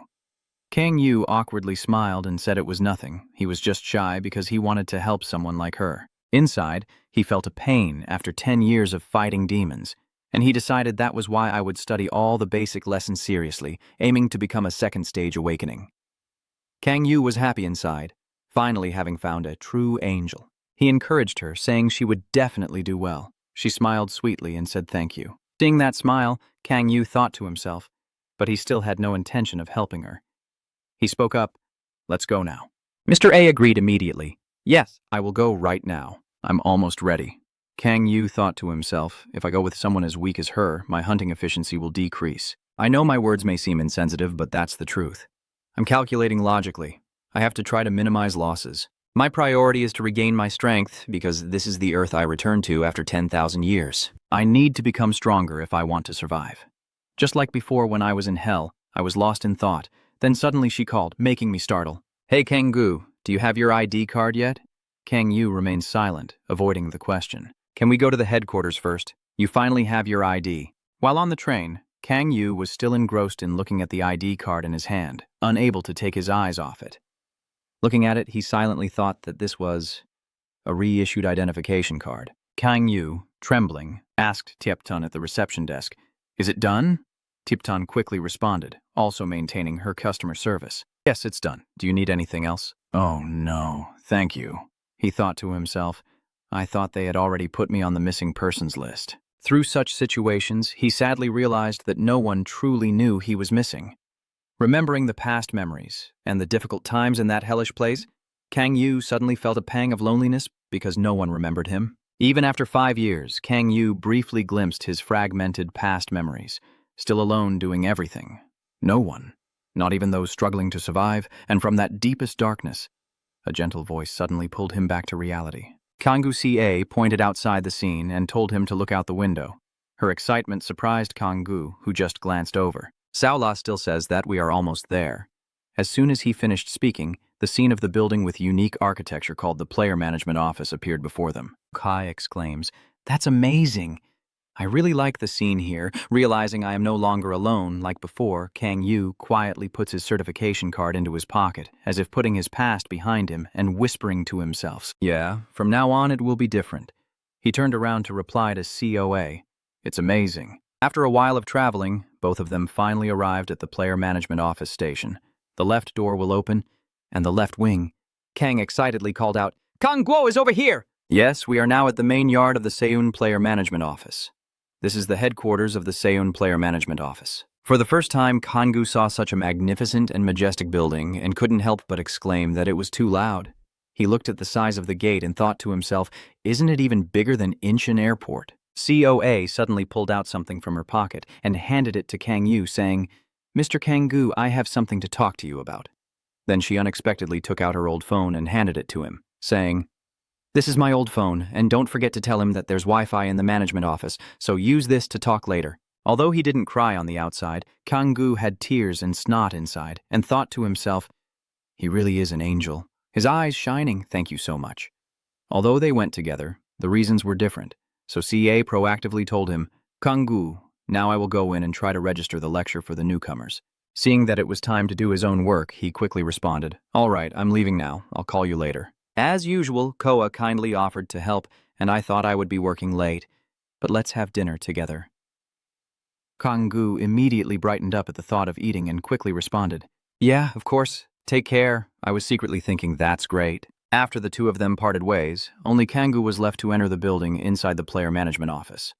Kang Yu awkwardly smiled and said it was nothing. He was just shy because he wanted to help someone like her. Inside, he felt a pain after 10 years of fighting demons, and he decided that was why I would study all the basic lessons seriously, aiming to become a second-stage awakening. Kang Yu was happy inside, finally having found a true angel. He encouraged her, saying she would definitely do well. She smiled sweetly and said thank you. Seeing that smile, Kang Yu thought to himself, but he still had no intention of helping her. He spoke up, "Let's go now." Mr. A agreed immediately. "Yes, I will go right now. I'm almost ready." Kang Yu thought to himself, if I go with someone as weak as her, my hunting efficiency will decrease. I know my words may seem insensitive, but that's the truth. I'm calculating logically. I have to try to minimize losses. My priority is to regain my strength because this is the Earth I return to after 10,000 years. I need to become stronger if I want to survive. Just like before when I was in hell, I was lost in thought. Then suddenly she called, making me startle. "Hey Kang Gu, do you have your ID card yet?" Kang Yu remained silent, avoiding the question. "Can we go to the headquarters first? You finally have your ID." While on the train, Kang Yu was still engrossed in looking at the ID card in his hand, unable to take his eyes off it. Looking at it, he silently thought that this was a reissued identification card. Kang Yu, trembling, asked Tiepton at the reception desk, "Is it done?" Tiepton quickly responded, also maintaining her customer service. "Yes, it's done. Do you need anything else?" "Oh no, thank you," he thought to himself. I thought they had already put me on the missing persons list. Through such situations, he sadly realized that no one truly knew he was missing. Remembering the past memories and the difficult times in that hellish place, Kang Yu suddenly felt a pang of loneliness because no one remembered him. Even after 5 years, Kang Yu briefly glimpsed his fragmented past memories, still alone doing everything. No one, not even those struggling to survive, and from that deepest darkness, a gentle voice suddenly pulled him back to reality. Kanggu CA pointed outside the scene and told him to look out the window. Her excitement surprised Kanggu, who just glanced over. Sola still says that we are almost there. As soon as he finished speaking, the scene of the building with unique architecture called the Player Management Office appeared before them. Kai exclaims, "That's amazing! I really like the scene here." Realizing I am no longer alone, like before, Kang Yu quietly puts his certification card into his pocket, as if putting his past behind him and whispering to himself, "Yeah, from now on it will be different." He turned around to reply to COA, "It's amazing." After a while of traveling, both of them finally arrived at the Player Management Office station. The left door will open, and the left wing. Kang excitedly called out, "Kang Guo is over here!" Yes, we are now at the main yard of the Seoul Player Management Office. This is the headquarters of the Seoul Player Management Office. For the first time, Kanggu saw such a magnificent and majestic building and couldn't help but exclaim that it was too loud. He looked at the size of the gate and thought to himself, isn't it even bigger than Incheon Airport? COA suddenly pulled out something from her pocket and handed it to Kang Yu, saying, "Mr. Kanggu, I have something to talk to you about." Then she unexpectedly took out her old phone and handed it to him, saying, "This is my old phone, and don't forget to tell him that there's Wi-Fi in the management office, so use this to talk later." Although he didn't cry on the outside, Kanggu had tears and snot inside, and thought to himself, he really is an angel. His eyes shining, thank you so much. Although they went together, the reasons were different, so CA proactively told him, "Kanggu, now I will go in and try to register the lecture for the newcomers." Seeing that it was time to do his own work, he quickly responded, "All right, I'm leaving now. I'll call you later." As usual, Koa kindly offered to help, and I thought I would be working late, but let's have dinner together. Kanggu immediately brightened up at the thought of eating and quickly responded, "Yeah, of course. Take care." I was secretly thinking, that's great. After the two of them parted ways, only Kanggu was left to enter the building inside the player management office.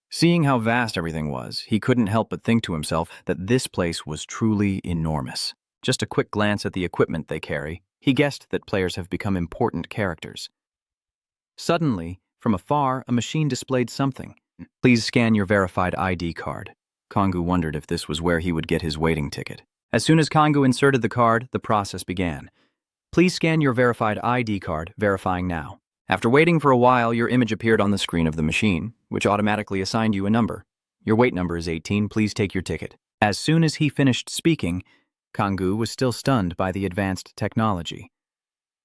Seeing how vast everything was, he couldn't help but think to himself that this place was truly enormous. Just a quick glance at the equipment they carry, he guessed that players have become important characters. Suddenly, from afar, a machine displayed something. "Please scan your verified ID card." Kanggu wondered if this was where he would get his waiting ticket. As soon as Kanggu inserted the card, the process began. "Please scan your verified ID card, verifying now." After waiting for a while, your image appeared on the screen of the machine, which automatically assigned you a number. "Your wait number is 18, please take your ticket." As soon as he finished speaking, Kanggu was still stunned by the advanced technology.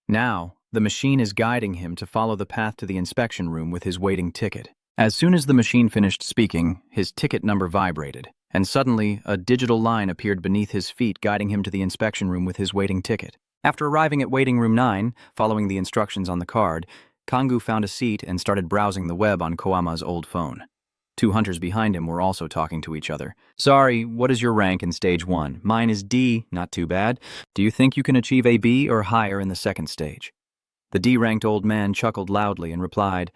Now, the machine is guiding him to follow the path to the inspection room with his waiting ticket. As soon as the machine finished speaking, his ticket number vibrated, and suddenly a digital line appeared beneath his feet guiding him to the inspection room with his waiting ticket. After arriving at waiting room 9, following the instructions on the card, Kanggu found a seat and started browsing the web on Koama's old phone. Two hunters behind him were also talking to each other. "Sorry, what is your rank in stage 1? Mine is D, not too bad. Do you think you can achieve a B or higher in the second stage?" The D-ranked old man chuckled loudly and replied,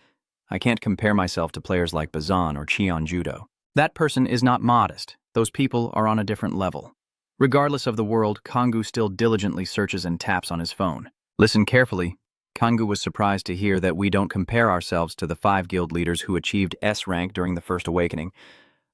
I can't compare myself to players like Bazan or Cheon Judo. That person is not modest. Those people are on a different level. Regardless of the world, Kangu still diligently searches and taps on his phone. Listen carefully. Kangu was surprised to hear that we don't compare ourselves to the 5 guild leaders who achieved S rank during the First Awakening.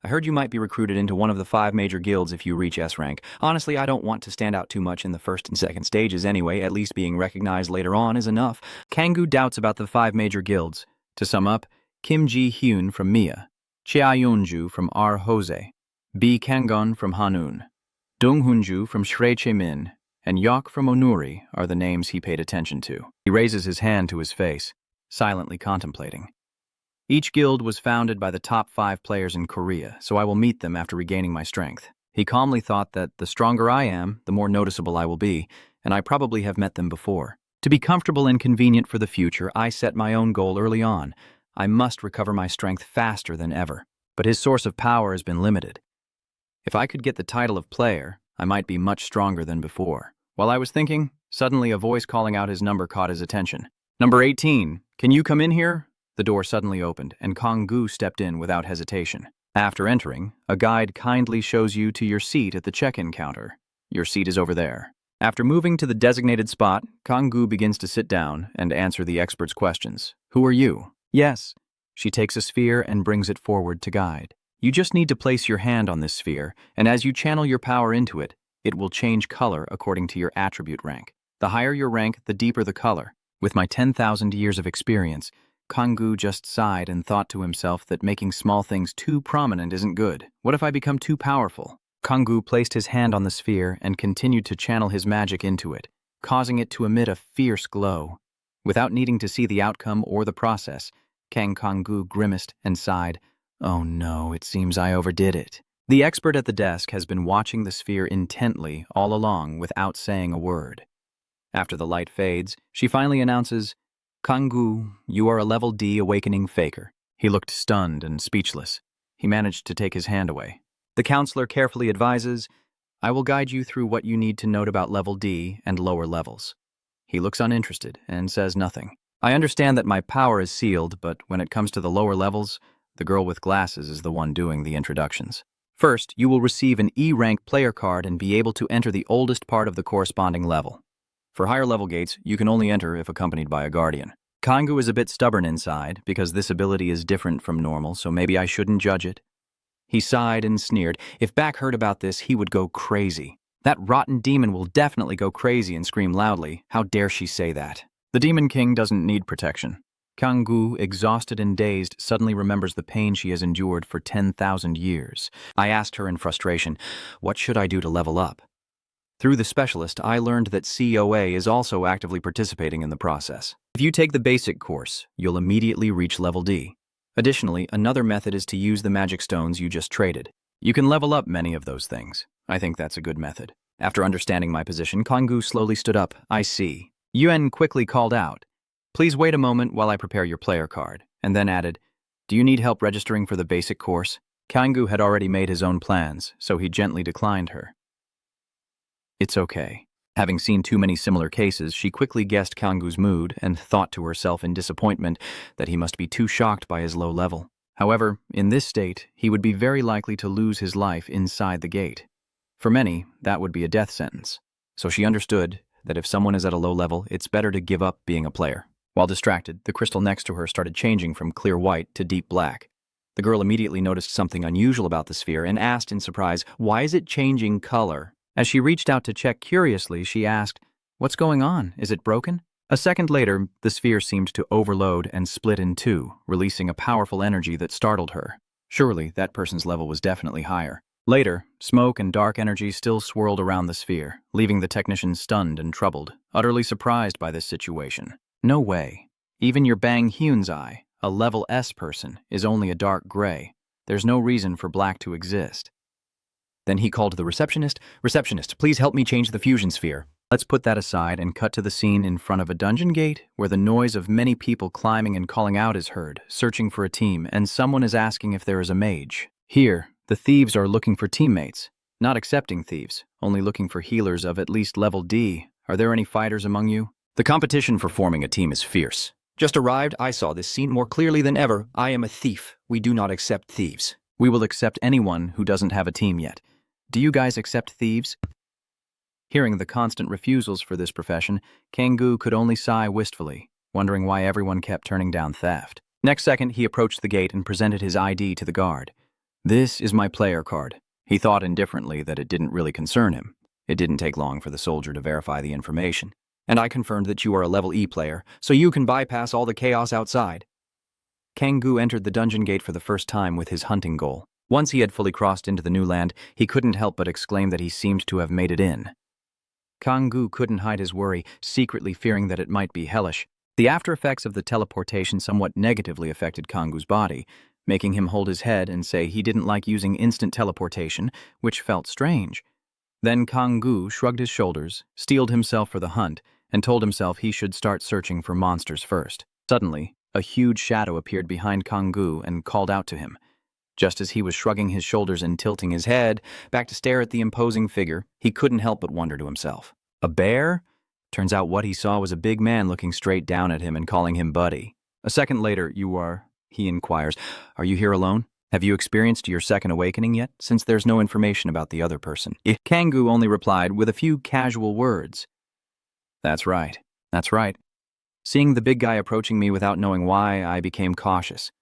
I heard you might be recruited into one of the 5 major guilds if you reach S rank. Honestly, I don't want to stand out too much in the first and second stages anyway, at least being recognized later on is enough. Kangu doubts about the 5 major guilds. To sum up, Kim Ji-hyun from Mia, Chia Yeonju from R. Hose, B. Kangon from Hanun, Dong Hunju from Shrechemin, and Yok from Onuri are the names he paid attention to. He raises his hand to his face, silently contemplating. Each guild was founded by the top 5 players in Korea, so I will meet them after regaining my strength. He calmly thought that the stronger I am, the more noticeable I will be, and I probably have met them before. To be comfortable and convenient for the future, I set my own goal early on. I must recover my strength faster than ever. But his source of power has been limited. If I could get the title of player, I might be much stronger than before. While I was thinking, suddenly a voice calling out his number caught his attention. "Number 18, can you come in here?" The door suddenly opened, and Kang-gu stepped in without hesitation. After entering, a guide kindly shows you to your seat at the check-in counter. Your seat is over there. After moving to the designated spot, Kang-gu begins to sit down and answer the expert's questions. "Who are you?" "Yes." She takes a sphere and brings it forward to guide. "You just need to place your hand on this sphere, and as you channel your power into it, it will change color according to your attribute rank. The higher your rank, the deeper the color. With my 10,000 years of experience, Kang-gu just sighed and thought to himself that making small things too prominent isn't good. What if I become too powerful? Kang-gu placed his hand on the sphere and continued to channel his magic into it, causing it to emit a fierce glow. Without needing to see the outcome or the process, Kang-gu grimaced and sighed. "Oh no, it seems I overdid it." The expert at the desk has been watching the sphere intently all along without saying a word. After the light fades, she finally announces, "Kang-gu, you are a level D awakening faker." He looked stunned and speechless. He managed to take his hand away. The counselor carefully advises, "I will guide you through what you need to note about level D and lower levels." He looks uninterested and says nothing. I understand that my power is sealed, but when it comes to the lower levels, the girl with glasses is the one doing the introductions. First, you will receive an E-rank player card and be able to enter the oldest part of the corresponding level. For higher level gates, you can only enter if accompanied by a guardian. Kang-gu is a bit stubborn inside, because this ability is different from normal, so maybe I shouldn't judge it. He sighed and sneered. If Baek heard about this, he would go crazy. That rotten demon will definitely go crazy and scream loudly. How dare she say that? The Demon King doesn't need protection. Kang-gu, exhausted and dazed, suddenly remembers the pain she has endured for 10,000 years. I asked her in frustration, "What should I do to level up?" Through the specialist, I learned that COA is also actively participating in the process. If you take the basic course, you'll immediately reach level D. Additionally, another method is to use the magic stones you just traded. You can level up many of those things. I think that's a good method. After understanding my position, Kang-gu slowly stood up. "I see." Yuen quickly called out, "Please wait a moment while I prepare your player card," and then added, "Do you need help registering for the basic course?" Kang-gu had already made his own plans, so he gently declined her. "It's okay." Having seen too many similar cases, she quickly guessed Kang-gu's mood and thought to herself in disappointment that he must be too shocked by his low level. However, in this state, he would be very likely to lose his life inside the gate. For many, that would be a death sentence. So she understood that if someone is at a low level, it's better to give up being a player. While distracted, the crystal next to her started changing from clear white to deep black. The girl immediately noticed something unusual about the sphere and asked in surprise, "Why is it changing color?" As she reached out to check curiously, she asked, "What's going on? Is it broken?" A second later, the sphere seemed to overload and split in two, releasing a powerful energy that startled her. Surely, that person's level was definitely higher. Later, smoke and dark energy still swirled around the sphere, leaving the technician stunned and troubled, utterly surprised by this situation. No way. Even your Bang Hyun's eye, a level S person, is only a dark gray. There's no reason for black to exist. Then he called the receptionist. "Receptionist, please help me change the fusion sphere." Let's put that aside and cut to the scene in front of a dungeon gate where the noise of many people climbing and calling out is heard, searching for a team, and someone is asking if there is a mage. Here, the thieves are looking for teammates. Not accepting thieves, only looking for healers of at least level D. Are there any fighters among you? The competition for forming a team is fierce. Just arrived, I saw this scene more clearly than ever. I am a thief. We do not accept thieves. We will accept anyone who doesn't have a team yet. Do you guys accept thieves? Hearing the constant refusals for this profession, Kang could only sigh wistfully, wondering why everyone kept turning down theft. Next second, he approached the gate and presented his ID to the guard. This is my player card. He thought indifferently that it didn't really concern him. It didn't take long for the soldier to verify the information. And I confirmed that you are a level E player, so you can bypass all the chaos outside. Kang entered the dungeon gate for the first time with his hunting goal. Once he had fully crossed into the new land, he couldn't help but exclaim that he seemed to have made it in. Kang couldn't hide his worry, secretly fearing that it might be hellish. The after effects of the teleportation somewhat negatively affected Kang's body, making him hold his head and say he didn't like using instant teleportation, which felt strange. Then Kang shrugged his shoulders, steeled himself for the hunt, and told himself he should start searching for monsters first. Suddenly, a huge shadow appeared behind Kang and called out to him. Just as he was shrugging his shoulders and tilting his head back to stare at the imposing figure, he couldn't help but wonder to himself. A bear? Turns out what he saw was a big man looking straight down at him and calling him buddy. A second later, he inquires, are you here alone? Have you experienced your second awakening yet, since there's no information about the other person? Kang only replied with a few casual words. That's right. Seeing the big guy approaching me without knowing why, I became cautious.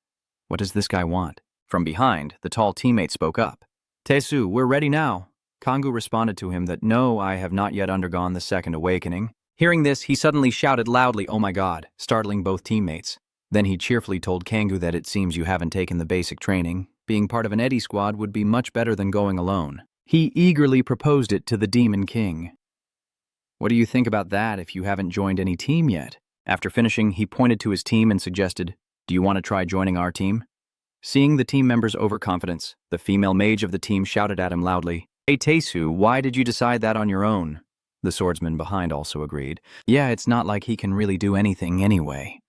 What does this guy want? From behind, the tall teammate spoke up. Taesu, we're ready now. Kang responded to him that no, I have not yet undergone the second awakening. Hearing this, he suddenly shouted loudly, oh my god, startling both teammates. Then he cheerfully told Kang that it seems you haven't taken the basic training. Being part of an Eddie squad would be much better than going alone. He eagerly proposed it to the Demon King. What do you think about that if you haven't joined any team yet? After finishing, he pointed to his team and suggested, do you want to try joining our team? Seeing the team members' overconfidence, the female mage of the team shouted at him loudly, hey Taesu, why did you decide that on your own? The swordsman behind also agreed. Yeah, it's not like he can really do anything anyway.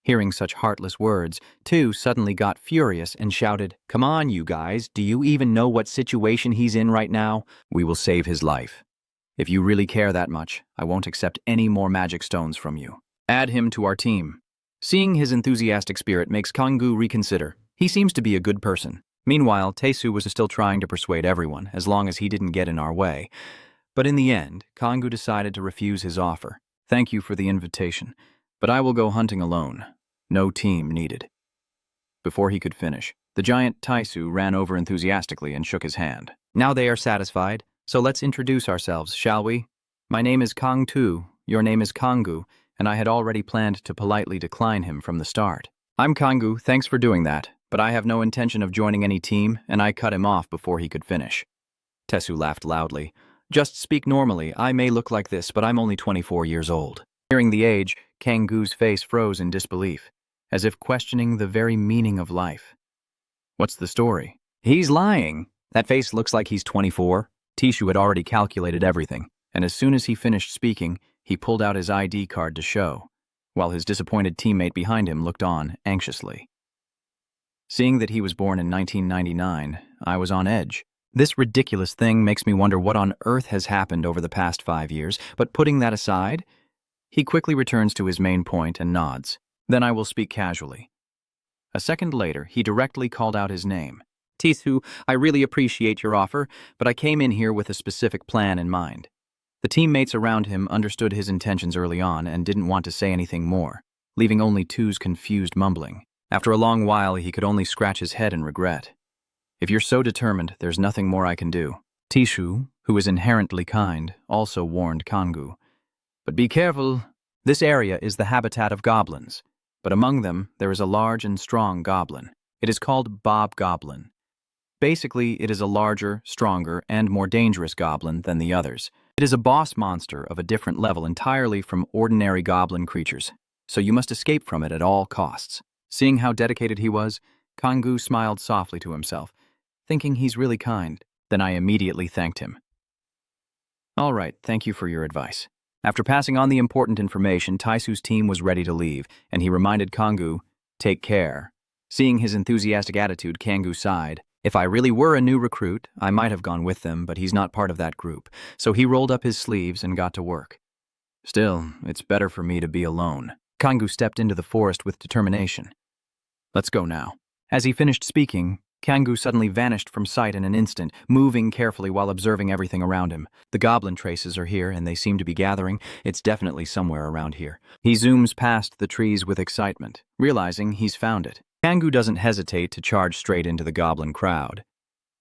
Hearing such heartless words, Tu suddenly got furious and shouted, come on, you guys, do you even know what situation he's in right now? We will save his life. If you really care that much, I won't accept any more magic stones from you. Add him to our team. Seeing his enthusiastic spirit makes Kang reconsider. He seems to be a good person. Meanwhile, Taesu was still trying to persuade everyone, as long as he didn't get in our way. But in the end, Kang decided to refuse his offer. Thank you for the invitation, but I will go hunting alone. No team needed. Before he could finish, the giant Taesu ran over enthusiastically and shook his hand. Now they are satisfied, so let's introduce ourselves, shall we? My name is Kang Tu, your name is Kang, and I had already planned to politely decline him from the start. I'm Kang, thanks for doing that, but I have no intention of joining any team, and I cut him off before he could finish. Taesu laughed loudly. Just speak normally, I may look like this, but I'm only 24 years old. Hearing the age, Kang face froze in disbelief, as if questioning the very meaning of life. What's the story? He's lying. That face looks like he's 24. Taesu had already calculated everything, and as soon as he finished speaking, he pulled out his ID card to show, while his disappointed teammate behind him looked on anxiously. Seeing that he was born in 1999, I was on edge. This ridiculous thing makes me wonder what on earth has happened over the past 5 years, but putting that aside, he quickly returns to his main point and nods. Then I will speak casually. A second later, he directly called out his name. Taesu, I really appreciate your offer, but I came in here with a specific plan in mind. The teammates around him understood his intentions early on and didn't want to say anything more, leaving only Tu's confused mumbling. After a long while, he could only scratch his head in regret. If you're so determined, there's nothing more I can do. Taesu, who is inherently kind, also warned Kang. But be careful. This area is the habitat of goblins, but among them there is a large and strong goblin. It is called Bob Goblin. Basically, it is a larger, stronger, and more dangerous goblin than the others. It is a boss monster of a different level entirely from ordinary goblin creatures, so you must escape from it at all costs. Seeing how dedicated he was, Kang smiled softly to himself, thinking he's really kind. Then I immediately thanked him. All right, thank you for your advice. After passing on the important information, Taesu's team was ready to leave, and he reminded Kang, take care. Seeing his enthusiastic attitude, Kang sighed. If I really were a new recruit, I might have gone with them, but he's not part of that group, so he rolled up his sleeves and got to work. Still, it's better for me to be alone. Kang stepped into the forest with determination. Let's go now. As he finished speaking, Kang suddenly vanished from sight in an instant, moving carefully while observing everything around him. The goblin traces are here, and they seem to be gathering. It's definitely somewhere around here. He zooms past the trees with excitement, realizing he's found it. Kang doesn't hesitate to charge straight into the goblin crowd.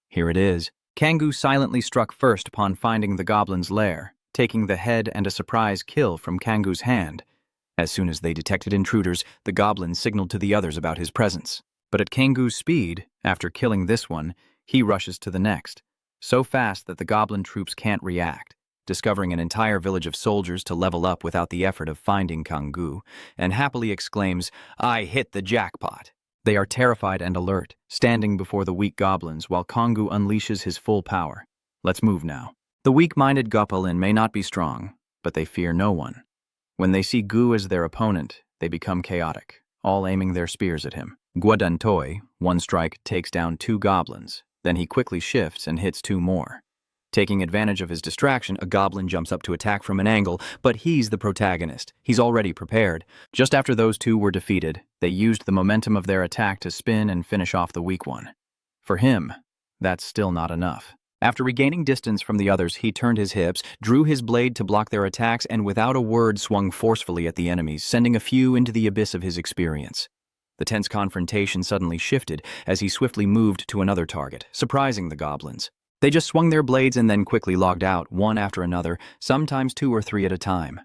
Here it is. Kang silently struck first upon finding the goblin's lair, taking the head and a surprise kill from Kang's hand. As soon as they detected intruders, the goblin signaled to the others about his presence. But at Kang's speed, after killing this one, he rushes to the next, so fast that the goblin troops can't react, discovering an entire village of soldiers to level up without the effort of finding Kang, and happily exclaims, "I hit the jackpot." They are terrified and alert, standing before the weak goblins while Kang unleashes his full power. Let's move now. The weak-minded goblin may not be strong, but they fear no one. When they see Gu as their opponent, they become chaotic, all aiming their spears at him. Guadantoi, one strike, takes down 2 goblins. Then he quickly shifts and hits 2 more. Taking advantage of his distraction, a goblin jumps up to attack from an angle, but he's the protagonist. He's already prepared. Just after those 2 were defeated, they used the momentum of their attack to spin and finish off the weak one. For him, that's still not enough. After regaining distance from the others, he turned his hips, drew his blade to block their attacks, and without a word swung forcefully at the enemies, sending a few into the abyss of his experience. The tense confrontation suddenly shifted as he swiftly moved to another target, surprising the goblins. They just swung their blades and then quickly logged out, one after another, sometimes 2 or 3 at a time.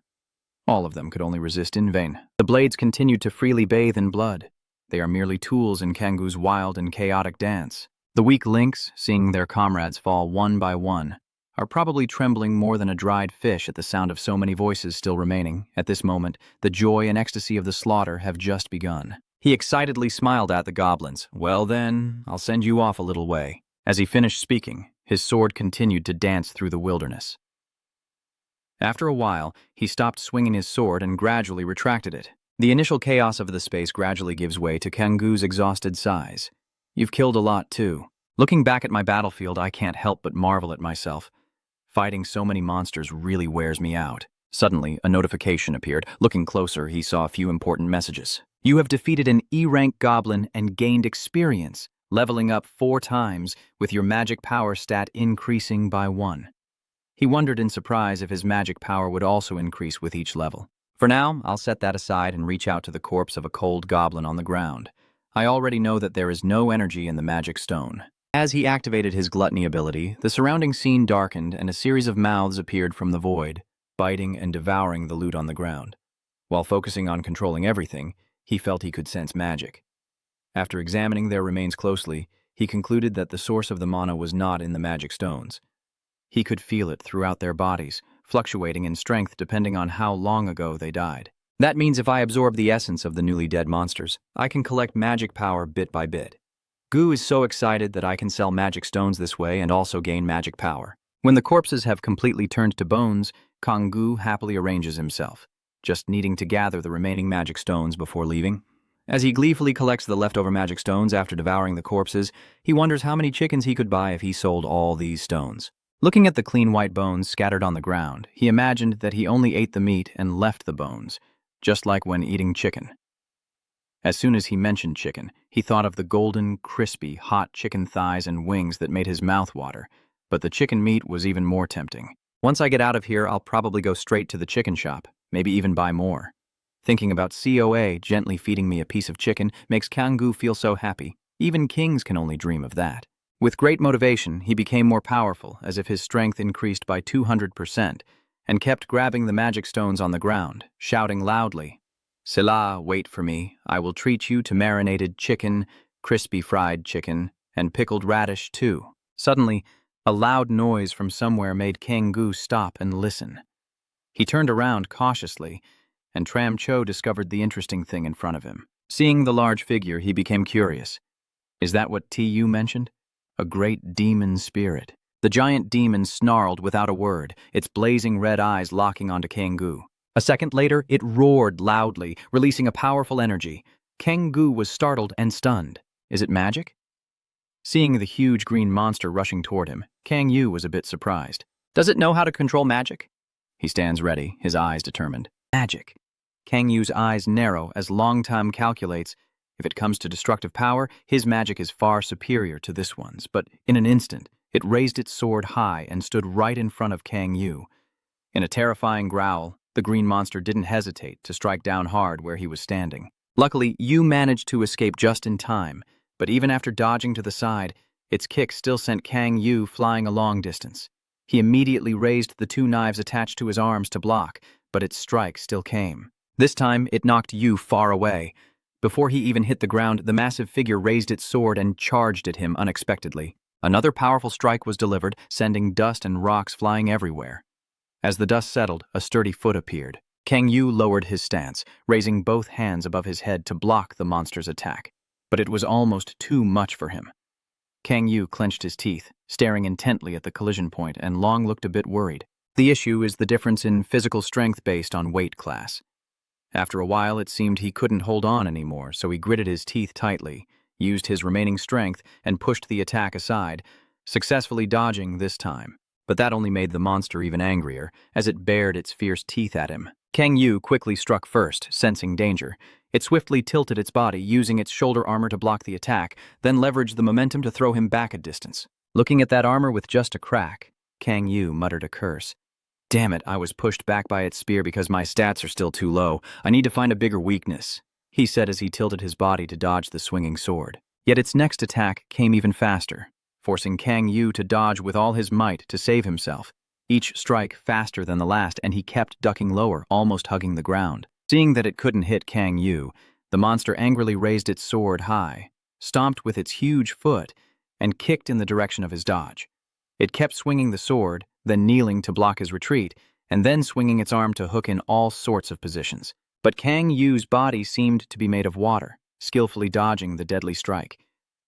All of them could only resist in vain. The blades continued to freely bathe in blood. They are merely tools in Kang's wild and chaotic dance. The weak lynx, seeing their comrades fall one by one, are probably trembling more than a dried fish at the sound of so many voices still remaining. At this moment, the joy and ecstasy of the slaughter have just begun. He excitedly smiled at the goblins. "Well then, I'll send you off a little way." As he finished speaking, his sword continued to dance through the wilderness. After a while, he stopped swinging his sword and gradually retracted it. The initial chaos of the space gradually gives way to Kang's exhausted sighs. "You've killed a lot, too. Looking back at my battlefield, I can't help but marvel at myself. Fighting so many monsters really wears me out." Suddenly, a notification appeared. Looking closer, he saw a few important messages. "You have defeated an E-rank goblin and gained experience, leveling up 4 times, with your magic power stat increasing by 1. He wondered in surprise if his magic power would also increase with each level. For now, I'll set that aside and reach out to the corpse of a cold goblin on the ground. I already know that there is no energy in the magic stone. As he activated his gluttony ability, the surrounding scene darkened and a series of mouths appeared from the void, biting and devouring the loot on the ground. While focusing on controlling everything, he felt he could sense magic. After examining their remains closely, he concluded that the source of the mana was not in the magic stones. He could feel it throughout their bodies, fluctuating in strength depending on how long ago they died. That means if I absorb the essence of the newly dead monsters, I can collect magic power bit by bit. Gu is so excited that I can sell magic stones this way and also gain magic power. When the corpses have completely turned to bones, Kang happily arranges himself, just needing to gather the remaining magic stones before leaving. As he gleefully collects the leftover magic stones after devouring the corpses, he wonders how many chickens he could buy if he sold all these stones. Looking at the clean white bones scattered on the ground, he imagined that he only ate the meat and left the bones, just like when eating chicken. As soon as he mentioned chicken, he thought of the golden, crispy, hot chicken thighs and wings that made his mouth water, but the chicken meat was even more tempting. Once I get out of here, I'll probably go straight to the chicken shop, maybe even buy more. Thinking about COA gently feeding me a piece of chicken makes Kang feel so happy. Even kings can only dream of that. With great motivation, he became more powerful, as if his strength increased by 200%, and kept grabbing the magic stones on the ground, shouting loudly, "Sola, wait for me. I will treat you to marinated chicken, crispy fried chicken, and pickled radish too." Suddenly, a loud noise from somewhere made Kang stop and listen. He turned around cautiously, and Tram Cho discovered the interesting thing in front of him. Seeing the large figure, he became curious. Is that what TU mentioned? A great demon spirit. The giant demon snarled without a word, its blazing red eyes locking onto Kang. A second later, it roared loudly, releasing a powerful energy. Kang was startled and stunned. Is it magic? Seeing the huge green monster rushing toward him, Kang was a bit surprised. Does it know how to control magic? He stands ready, his eyes determined. Magic. Kang Yu's eyes narrow as Long Time calculates. If it comes to destructive power, his magic is far superior to this one's, but in an instant, it raised its sword high and stood right in front of Kang Yu. In a terrifying growl, the green monster didn't hesitate to strike down hard where he was standing. Luckily, Yu managed to escape just in time, but even after dodging to the side, its kick still sent Kang Yu flying a long distance. He immediately raised the two knives attached to his arms to block, but its strike still came. This time, it knocked Yu far away. Before he even hit the ground, the massive figure raised its sword and charged at him unexpectedly. Another powerful strike was delivered, sending dust and rocks flying everywhere. As the dust settled, a sturdy foot appeared. Kang Yu lowered his stance, raising both hands above his head to block the monster's attack. But it was almost too much for him. Kang Yu clenched his teeth, staring intently at the collision point, and Long looked a bit worried. The issue is the difference in physical strength based on weight class. After a while, it seemed he couldn't hold on anymore, so he gritted his teeth tightly, used his remaining strength, and pushed the attack aside, successfully dodging this time. But that only made the monster even angrier, as it bared its fierce teeth at him. Kang Yu quickly struck first, sensing danger. It swiftly tilted its body, using its shoulder armor to block the attack, then leveraged the momentum to throw him back a distance. Looking at that armor with just a crack, Kang Yu muttered a curse. Damn it, I was pushed back by its spear because my stats are still too low. I need to find a bigger weakness, he said as he tilted his body to dodge the swinging sword. Yet its next attack came even faster, forcing Kang Yu to dodge with all his might to save himself. Each strike faster than the last, and he kept ducking lower, almost hugging the ground. Seeing that it couldn't hit Kang Yu, the monster angrily raised its sword high, stomped with its huge foot, and kicked in the direction of his dodge. It kept swinging the sword, then kneeling to block his retreat, and then swinging its arm to hook in all sorts of positions. But Kang Yu's body seemed to be made of water, skillfully dodging the deadly strike.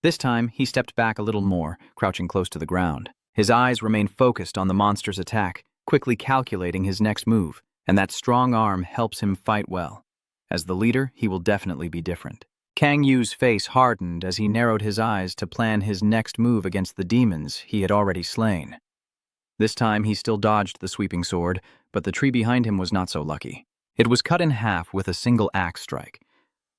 This time, he stepped back a little more, crouching close to the ground. His eyes remained focused on the monster's attack, quickly calculating his next move, and that strong arm helps him fight well. As the leader, he will definitely be different. Kang Yu's face hardened as he narrowed his eyes to plan his next move against the demons he had already slain. This time, he still dodged the sweeping sword, but the tree behind him was not so lucky. It was cut in half with a single axe strike.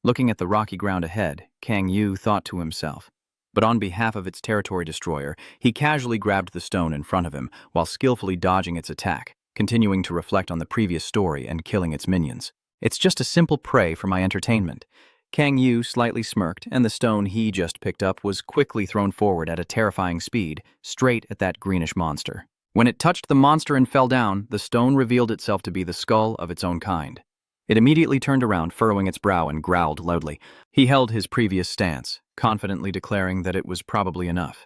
Looking at the rocky ground ahead, Kang Yu thought to himself. But on behalf of its territory destroyer, he casually grabbed the stone in front of him while skillfully dodging its attack, continuing to reflect on the previous story and killing its minions. It's just a simple prey for my entertainment. Kang Yu slightly smirked, and the stone he just picked up was quickly thrown forward at a terrifying speed, straight at that greenish monster. When it touched the monster and fell down, the stone revealed itself to be the skull of its own kind. It immediately turned around, furrowing its brow, and growled loudly. He held his previous stance, confidently declaring that it was probably enough.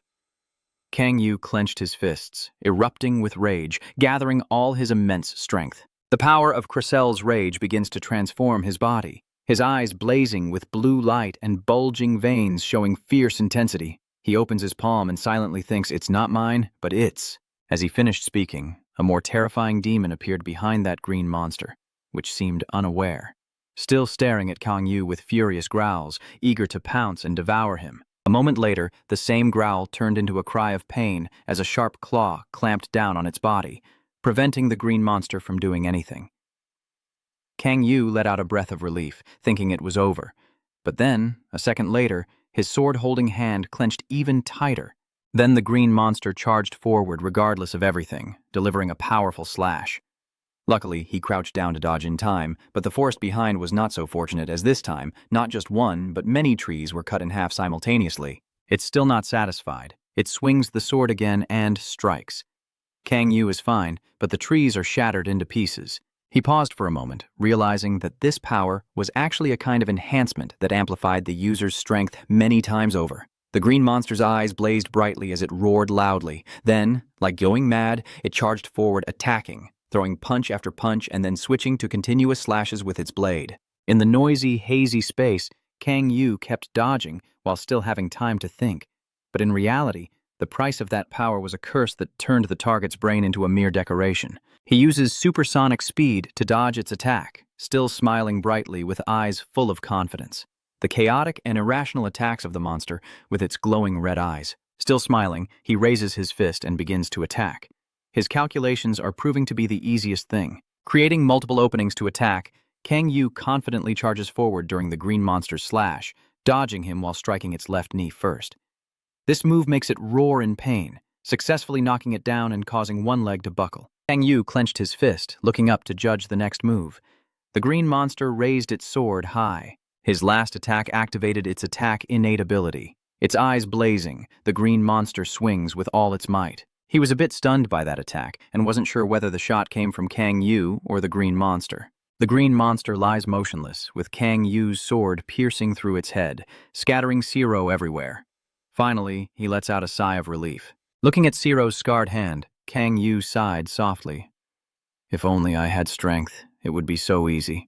Kang Yu clenched his fists, erupting with rage, gathering all his immense strength. The power of Cressel's rage begins to transform his body, his eyes blazing with blue light and bulging veins showing fierce intensity. He opens his palm and silently thinks, "It's not mine, but it's." As he finished speaking, a more terrifying demon appeared behind that green monster, which seemed unaware, still staring at Kang Yu with furious growls, eager to pounce and devour him. A moment later, the same growl turned into a cry of pain as a sharp claw clamped down on its body, preventing the green monster from doing anything. Kang Yu let out a breath of relief, thinking it was over. But then, a second later, his sword-holding hand clenched even tighter. Then the green monster charged forward regardless of everything, delivering a powerful slash. Luckily, he crouched down to dodge in time, but the forest behind was not so fortunate as this time, not just one, but many trees were cut in half simultaneously. It's still not satisfied. It swings the sword again and strikes. Kang Yu is fine, but the trees are shattered into pieces. He paused for a moment, realizing that this power was actually a kind of enhancement that amplified the user's strength many times over. The green monster's eyes blazed brightly as it roared loudly. Then, like going mad, it charged forward, attacking, throwing punch after punch and then switching to continuous slashes with its blade. In the noisy, hazy space, Kang Yu kept dodging while still having time to think. But in reality, the price of that power was a curse that turned the target's brain into a mere decoration. He uses supersonic speed to dodge its attack, still smiling brightly with eyes full of confidence. The chaotic and irrational attacks of the monster with its glowing red eyes. Still smiling, he raises his fist and begins to attack. His calculations are proving to be the easiest thing. Creating multiple openings to attack, Kang Yu confidently charges forward during the green monster's slash, dodging him while striking its left knee first. This move makes it roar in pain, successfully knocking it down and causing one leg to buckle. Kang Yu clenched his fist, looking up to judge the next move. The green monster raised its sword high. His last attack activated its attack innate ability. Its eyes blazing, the green monster swings with all its might. He was a bit stunned by that attack and wasn't sure whether the shot came from Kang Yu or the green monster. The green monster lies motionless, with Kang Yu's sword piercing through its head, scattering Zero everywhere. Finally, he lets out a sigh of relief. Looking at Zero's scarred hand, Kang Yu sighed softly. If only I had strength, it would be so easy.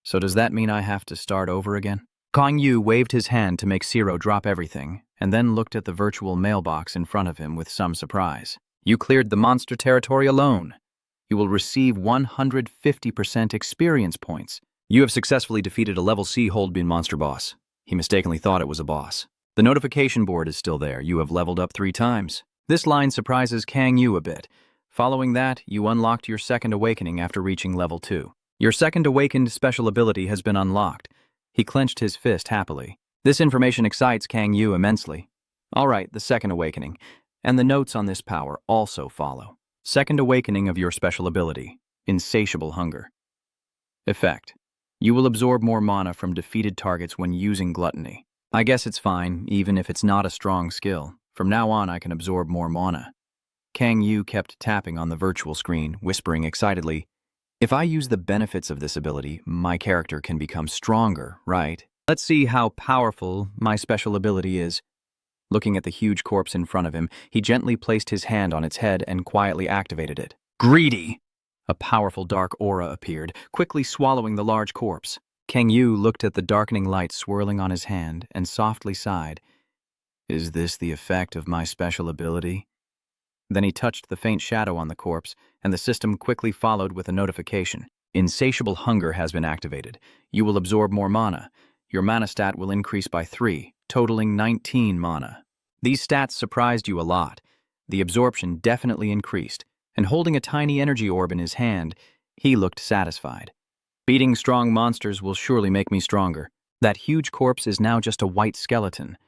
So does that mean I have to start over again? Kang Yu waved his hand to make Zero drop everything, and then looked at the virtual mailbox in front of him with some surprise. You cleared the monster territory alone. You will receive 150% experience points. You have successfully defeated a level C Holdbin monster boss. He mistakenly thought it was a boss. The notification board is still there. You have leveled up 3 times. This line surprises Kang Yu a bit. Following that, you unlocked your second awakening after reaching level 2. Your second awakened special ability has been unlocked. He clenched his fist happily. This information excites Kang Yu immensely. All right, the second awakening. And the notes on this power also follow. Second awakening of your special ability, Insatiable Hunger. Effect: you will absorb more mana from defeated targets when using Gluttony. I guess it's fine, even if it's not a strong skill. From now on, I can absorb more mana. Kang Yu kept tapping on the virtual screen, whispering excitedly, if I use the benefits of this ability, my character can become stronger, right? Let's see how powerful my special ability is. Looking at the huge corpse in front of him, he gently placed his hand on its head and quietly activated it. Greedy! A powerful dark aura appeared, quickly swallowing the large corpse. Kang Yu looked at the darkening light swirling on his hand and softly sighed. Is this the effect of my special ability? Then he touched the faint shadow on the corpse, and the system quickly followed with a notification. Insatiable Hunger has been activated. You will absorb more mana. Your mana stat will increase by 3, totaling 19 mana. These stats surprised you a lot. The absorption definitely increased, and holding a tiny energy orb in his hand, he looked satisfied. Beating strong monsters will surely make me stronger. That huge corpse is now just a white skeleton.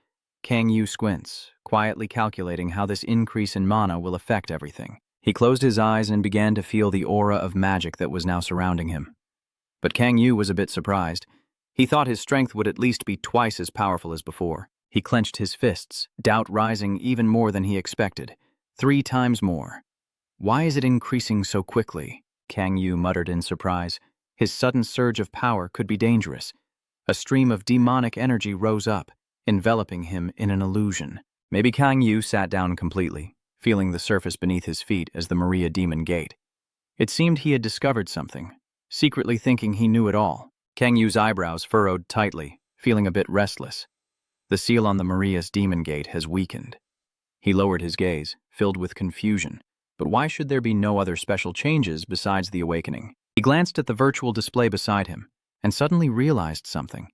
Kang Yu squints, quietly calculating how this increase in mana will affect everything. He closed his eyes and began to feel the aura of magic that was now surrounding him. But Kang Yu was a bit surprised. He thought his strength would at least be twice as powerful as before. He clenched his fists, doubt rising even more than he expected. 3 times more. Why is it increasing so quickly? Kang Yu muttered in surprise. His sudden surge of power could be dangerous. A stream of demonic energy rose up, enveloping him in an illusion. Maybe Kang Yu sat down completely, feeling the surface beneath his feet as the Maria Demon Gate. It seemed he had discovered something, secretly thinking he knew it all. Kang Yu's eyebrows furrowed tightly, feeling a bit restless. The seal on the Maria's Demon Gate has weakened. He lowered his gaze, filled with confusion. But why should there be no other special changes besides the awakening? He glanced at the virtual display beside him, and suddenly realized something.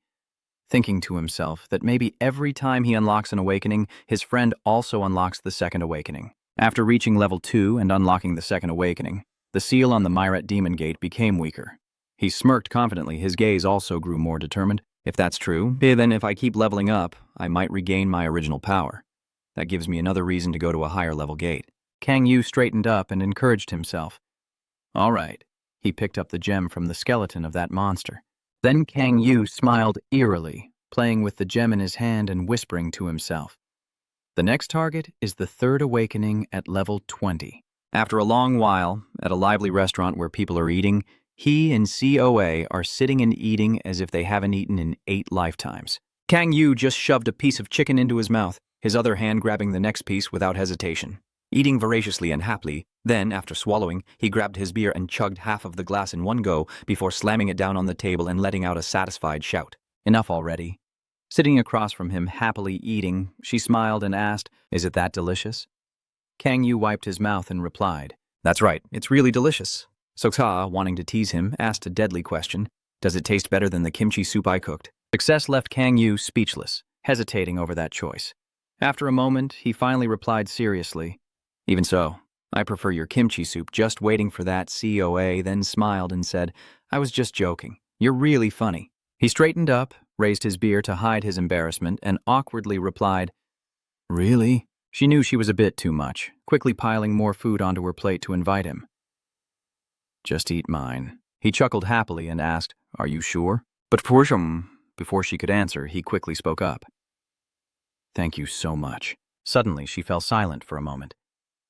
Thinking to himself that maybe every time he unlocks an awakening, his friend also unlocks the second awakening. After reaching level 2 and unlocking the second awakening, the seal on the Myret Demon Gate became weaker. He smirked confidently, his gaze also grew more determined. If that's true, then if I keep leveling up, I might regain my original power. That gives me another reason to go to a higher level gate. Kang Yu straightened up and encouraged himself. All right. He picked up the gem from the skeleton of that monster. Then Kang Yu smiled eerily, playing with the gem in his hand and whispering to himself. The next target is the third awakening at level 20. After a long while, at a lively restaurant where people are eating, he and COA are sitting and eating as if they haven't eaten in 8 lifetimes. Kang Yu just shoved a piece of chicken into his mouth, his other hand grabbing the next piece without hesitation. Eating voraciously and happily, then, after swallowing, he grabbed his beer and chugged half of the glass in one go before slamming it down on the table and letting out a satisfied shout. Enough already. Sitting across from him, happily eating, she smiled and asked, Is it that delicious? Kang Yu wiped his mouth and replied, That's right, it's really delicious. Sokta, wanting to tease him, asked a deadly question. Does it taste better than the kimchi soup I cooked? Success left Kang Yu speechless, hesitating over that choice. After a moment, he finally replied seriously, Even so, I prefer your kimchi soup, just waiting for that COA, then smiled and said, I was just joking. You're really funny. He straightened up, raised his beer to hide his embarrassment, and awkwardly replied, Really? She knew she was a bit too much, quickly piling more food onto her plate to invite him. Just eat mine. He chuckled happily and asked, Are you sure? But before she could answer, he quickly spoke up. Thank you so much. Suddenly, she fell silent for a moment.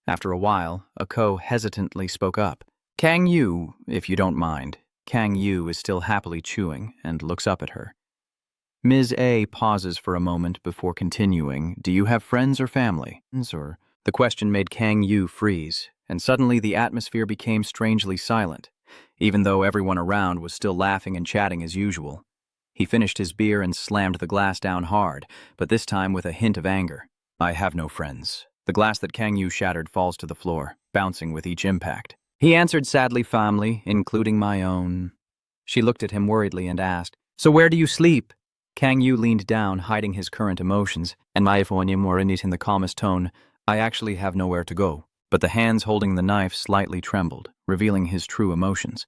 After a while, Ako hesitantly spoke up. Kang Yu, if you don't mind. Kang Yu is still happily chewing and looks up at her. Ms. A pauses for a moment before continuing. Do you have friends or family? Or the question made Kang Yu freeze, and suddenly the atmosphere became strangely silent, even though everyone around was still laughing and chatting as usual. He finished his beer and slammed the glass down hard, but this time with a hint of anger. I have no friends. The glass that Kang Yu shattered falls to the floor, bouncing with each impact. He answered sadly, family, including my own. She looked at him worriedly and asked, So where do you sleep? Kang Yu leaned down, hiding his current emotions, and in the calmest tone, I actually have nowhere to go. But the hands holding the knife slightly trembled, revealing his true emotions.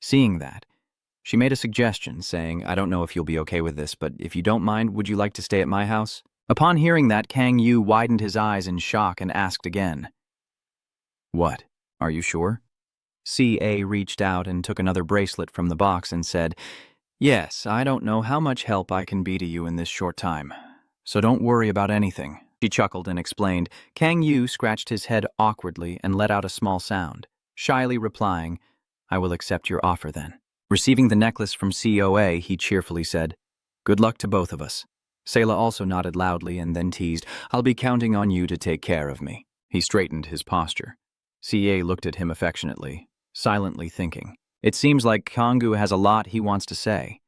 Seeing that, she made a suggestion, saying, I don't know if you'll be okay with this, but if you don't mind, would you like to stay at my house? Upon hearing that, Kang Yu widened his eyes in shock and asked again. What? Are you sure? C.A. reached out and took another bracelet from the box and said, Yes, I don't know how much help I can be to you in this short time, so don't worry about anything. She chuckled and explained. Kang Yu scratched his head awkwardly and let out a small sound, shyly replying, I will accept your offer then. Receiving the necklace from COA, he cheerfully said, Good luck to both of us. Sola also nodded loudly and then teased, I'll be counting on you to take care of me. He straightened his posture. CA looked at him affectionately, silently thinking. It seems like Kangu has a lot he wants to say.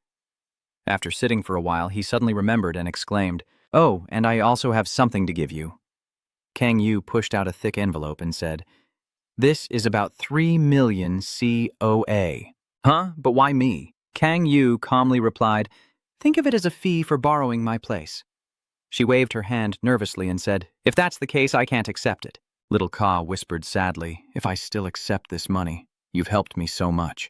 After sitting for a while, he suddenly remembered and exclaimed, Oh, and I also have something to give you. Kang Yu pushed out a thick envelope and said, This is about 3 million COA. Huh? But why me? Kang Yu calmly replied, Think of it as a fee for borrowing my place. She waved her hand nervously and said, If that's the case, I can't accept it. Little Ka whispered sadly, If I still accept this money, you've helped me so much.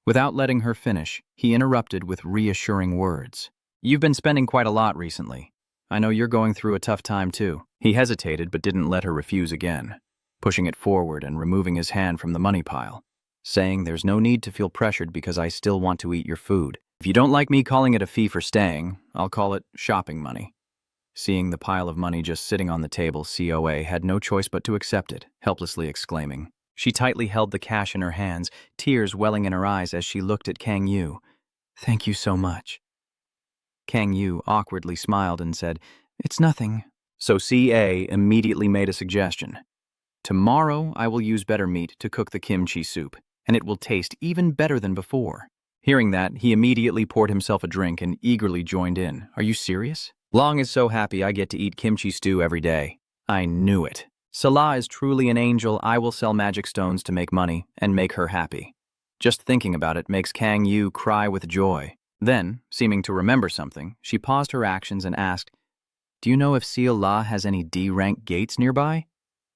Without letting her finish, he interrupted with reassuring words. You've been spending quite a lot recently. I know you're going through a tough time too. He hesitated but didn't let her refuse again, pushing it forward and removing his hand from the money pile, saying there's no need to feel pressured because I still want to eat your food. If you don't like me calling it a fee for staying, I'll call it shopping money. Seeing the pile of money just sitting on the table, COA had no choice but to accept it, helplessly exclaiming. She tightly held the cash in her hands, tears welling in her eyes as she looked at Kang Yu. Thank you so much. Kang Yu awkwardly smiled and said, It's nothing. So CA immediately made a suggestion. Tomorrow I will use better meat to cook the kimchi soup, and it will taste even better than before. Hearing that, he immediately poured himself a drink and eagerly joined in. Are you serious? Long is so happy I get to eat kimchi stew every day. I knew it. Sola is truly an angel. I will sell magic stones to make money and make her happy. Just thinking about it makes Kang Yu cry with joy. Then, seeming to remember something, she paused her actions and asked, Do you know if Sola has any D-rank gates nearby?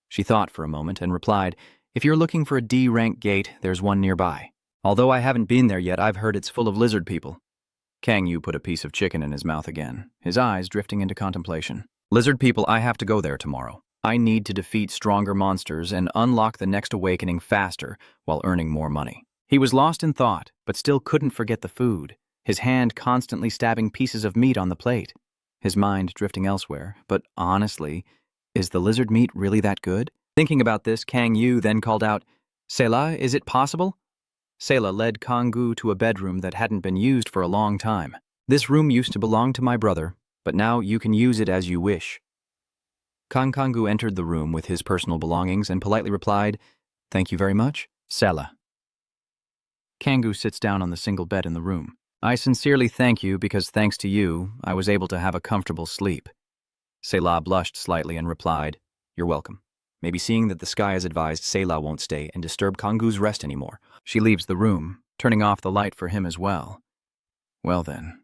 She thought for a moment and replied, If you're looking for a D-rank gate, there's one nearby. Although I haven't been there yet, I've heard it's full of lizard people. Kang Yu put a piece of chicken in his mouth again, his eyes drifting into contemplation. Lizard people, I have to go there tomorrow. I need to defeat stronger monsters and unlock the next awakening faster while earning more money. He was lost in thought, but still couldn't forget the food, his hand constantly stabbing pieces of meat on the plate, his mind drifting elsewhere. But honestly, is the lizard meat really that good? Thinking about this, Kang Yu then called out, Sola, is it possible? Sola led Kangu to a bedroom that hadn't been used for a long time. This room used to belong to my brother, but now you can use it as you wish. Kangu entered the room with his personal belongings and politely replied, Thank you very much, Sola. Kangu sits down on the single bed in the room. I sincerely thank you because thanks to you, I was able to have a comfortable sleep. Sola blushed slightly and replied, You're welcome. Maybe seeing that the sky has advised, Sola won't stay and disturb Kangu's rest anymore. She leaves the room, turning off the light for him as well. Well then,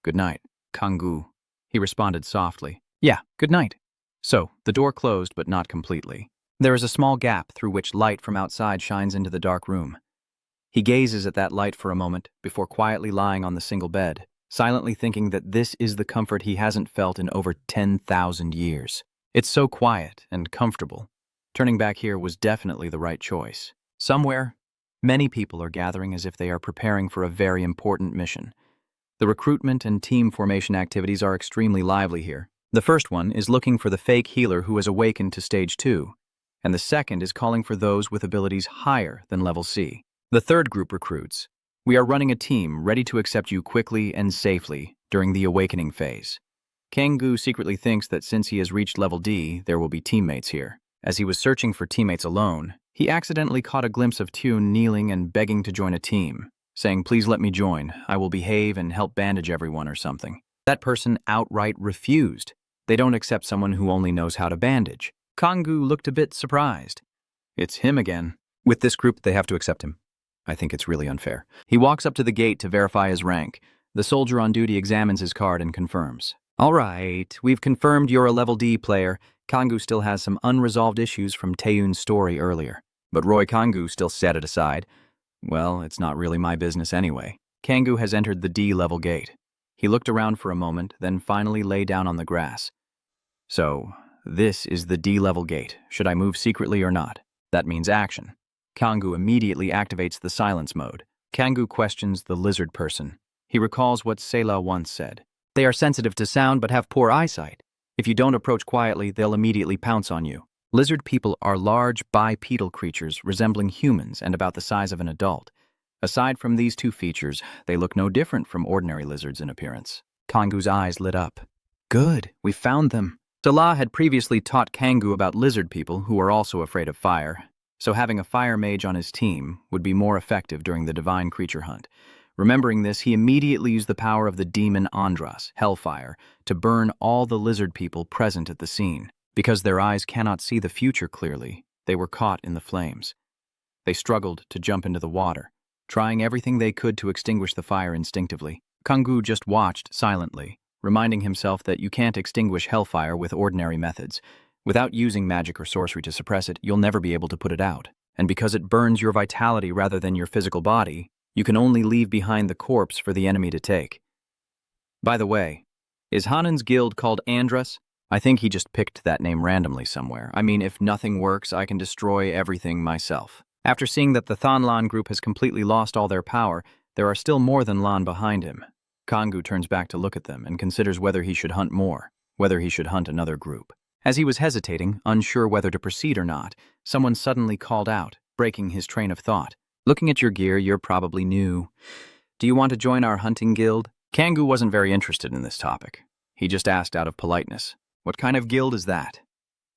good night, Kangu. He responded softly. Yeah, good night. So, the door closed but not completely. There is a small gap through which light from outside shines into the dark room. He gazes at that light for a moment before quietly lying on the single bed, silently thinking that this is the comfort he hasn't felt in over 10,000 years. It's so quiet and comfortable. Turning back here was definitely the right choice. Somewhere, many people are gathering as if they are preparing for a very important mission. The recruitment and team formation activities are extremely lively here. The first one is looking for the fake healer who has awakened to Stage 2, and the second is calling for those with abilities higher than Level C. The third group recruits. We are running a team ready to accept you quickly and safely during the awakening phase. Kang secretly thinks that since he has reached Level D, there will be teammates here. As he was searching for teammates alone, he accidentally caught a glimpse of Tune kneeling and begging to join a team, saying, "Please let me join. I will behave and help bandage everyone," or something. That person outright refused. They don't accept someone who only knows how to bandage. Kang looked a bit surprised. It's him again. With this group, they have to accept him. I think it's really unfair. He walks up to the gate to verify his rank. The soldier on duty examines his card and confirms. All right, we've confirmed you're a Level D player. Kang still has some unresolved issues from Taeyoon's story earlier. But Roy Kang still set it aside. Well, it's not really my business anyway. Kang has entered the D-level gate. He looked around for a moment, then finally lay down on the grass. So, this is the D-level gate. Should I move secretly or not? That means action. Kang immediately activates the silence mode. Kang questions the lizard person. He recalls what Sola once said. They are sensitive to sound but have poor eyesight. If you don't approach quietly, they'll immediately pounce on you. Lizard people are large bipedal creatures resembling humans and about the size of an adult. Aside from these two features, they look no different from ordinary lizards in appearance. Kang's eyes lit up. Good, we found them. Sola had previously taught Kang about lizard people who are also afraid of fire, so having a fire mage on his team would be more effective during the divine creature hunt. Remembering this, he immediately used the power of the demon Andras, Hellfire, to burn all the lizard people present at the scene. Because their eyes cannot see the future clearly, they were caught in the flames. They struggled to jump into the water, trying everything they could to extinguish the fire instinctively. Kang just watched silently, reminding himself that you can't extinguish hellfire with ordinary methods. Without using magic or sorcery to suppress it, you'll never be able to put it out. And because it burns your vitality rather than your physical body, you can only leave behind the corpse for the enemy to take. By the way, is Hanan's guild called Andras? I think he just picked that name randomly somewhere. I mean, if nothing works, I can destroy everything myself. After seeing that the Than Lan group has completely lost all their power, there are still more than Lan behind him. Kang turns back to look at them and considers whether he should hunt more, whether he should hunt another group. As he was hesitating, unsure whether to proceed or not, someone suddenly called out, breaking his train of thought. Looking at your gear, you're probably new. Do you want to join our hunting guild? Kang wasn't very interested in this topic. He just asked out of politeness, "What kind of guild is that?"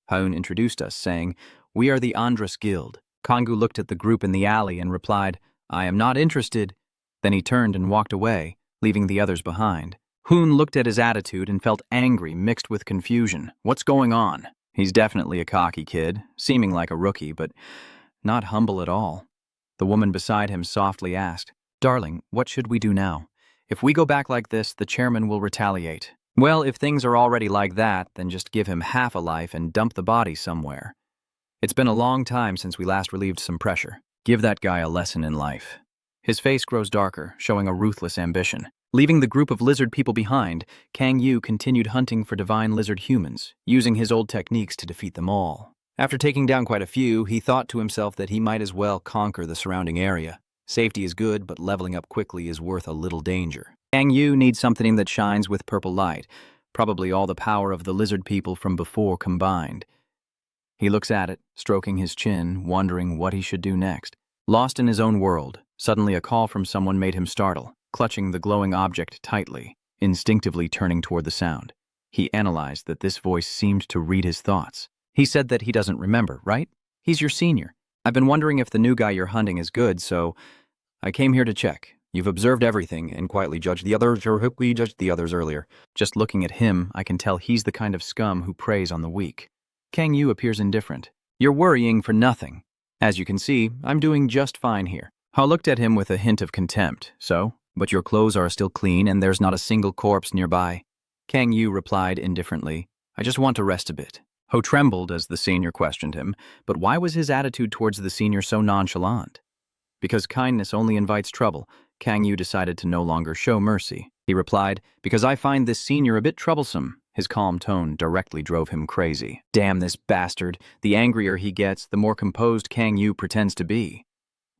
Haun introduced us, saying, "We are the Andras Guild." Kang looked at the group in the alley and replied, "I am not interested." Then he turned and walked away, leaving the others behind. Hoon looked at his attitude and felt angry mixed with confusion. What's going on? He's definitely a cocky kid, seeming like a rookie, but not humble at all. The woman beside him softly asked, "Darling, what should we do now? If we go back like this, the chairman will retaliate." Well, if things are already like that, then just give him half a life and dump the body somewhere. It's been a long time since we last relieved some pressure. Give that guy a lesson in life. His face grows darker, showing a ruthless ambition. Leaving the group of lizard people behind, Kang continued hunting for divine lizard humans, using his old techniques to defeat them all. After taking down quite a few, he thought to himself that he might as well conquer the surrounding area. Safety is good, but leveling up quickly is worth a little danger. Kang needs something that shines with purple light, probably all the power of the lizard people from before combined. He looks at it, stroking his chin, wondering what he should do next. Lost in his own world, suddenly a call from someone made him startle, clutching the glowing object tightly, instinctively turning toward the sound. He analyzed that this voice seemed to read his thoughts. He said that he doesn't remember, right? He's your senior. I've been wondering if the new guy you're hunting is good, so I came here to check. You've observed everything and quietly judged the others, or quickly judged the others earlier. Just looking at him, I can tell he's the kind of scum who preys on the weak. Kang appears indifferent. You're worrying for nothing. As you can see, I'm doing just fine here. Ha looked at him with a hint of contempt. So? But your clothes are still clean and there's not a single corpse nearby. Kang replied indifferently, I just want to rest a bit. Ho trembled as the senior questioned him, but why was his attitude towards the senior so nonchalant? Because kindness only invites trouble, Kang Yu decided to no longer show mercy. He replied, because I find this senior a bit troublesome. His calm tone directly drove him crazy. Damn this bastard. The angrier he gets, the more composed Kang Yu pretends to be.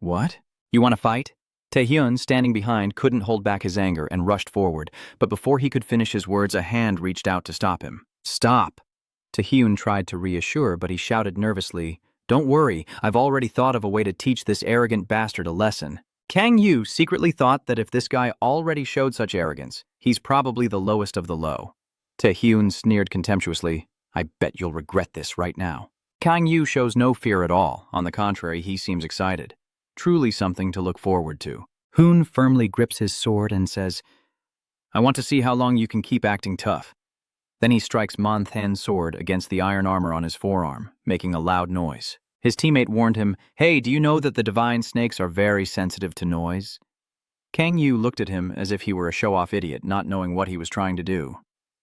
What? You want to fight? Taehyun, standing behind, couldn't hold back his anger and rushed forward, but before he could finish his words, a hand reached out to stop him. Stop! Taehyun tried to reassure, but he shouted nervously, Don't worry, I've already thought of a way to teach this arrogant bastard a lesson. Kang Yu secretly thought that if this guy already showed such arrogance, he's probably the lowest of the low. Taehyun sneered contemptuously, I bet you'll regret this right now. Kang Yu shows no fear at all. On the contrary, he seems excited. Truly something to look forward to. Hoon firmly grips his sword and says, I want to see how long you can keep acting tough. Then he strikes Monthan's sword against the iron armor on his forearm, making a loud noise. His teammate warned him, Hey, do you know that the divine snakes are very sensitive to noise? Kang Yu looked at him as if he were a show-off idiot, not knowing what he was trying to do.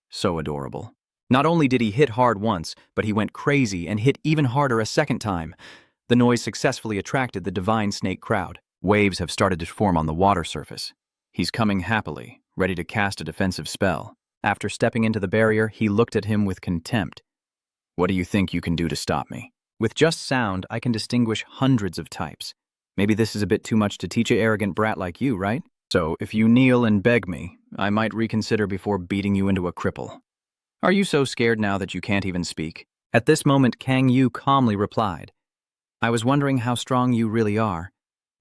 So adorable. Not only did he hit hard once, but he went crazy and hit even harder a second time. The noise successfully attracted the divine snake crowd. Waves have started to form on the water surface. He's coming happily, ready to cast a defensive spell. After stepping into the barrier, he looked at him with contempt. What do you think you can do to stop me? With just sound, I can distinguish hundreds of types. Maybe this is a bit too much to teach an arrogant brat like you, right? So, if you kneel and beg me, I might reconsider before beating you into a cripple. Are you so scared now that you can't even speak? At this moment, Kang Yu calmly replied, I was wondering how strong you really are,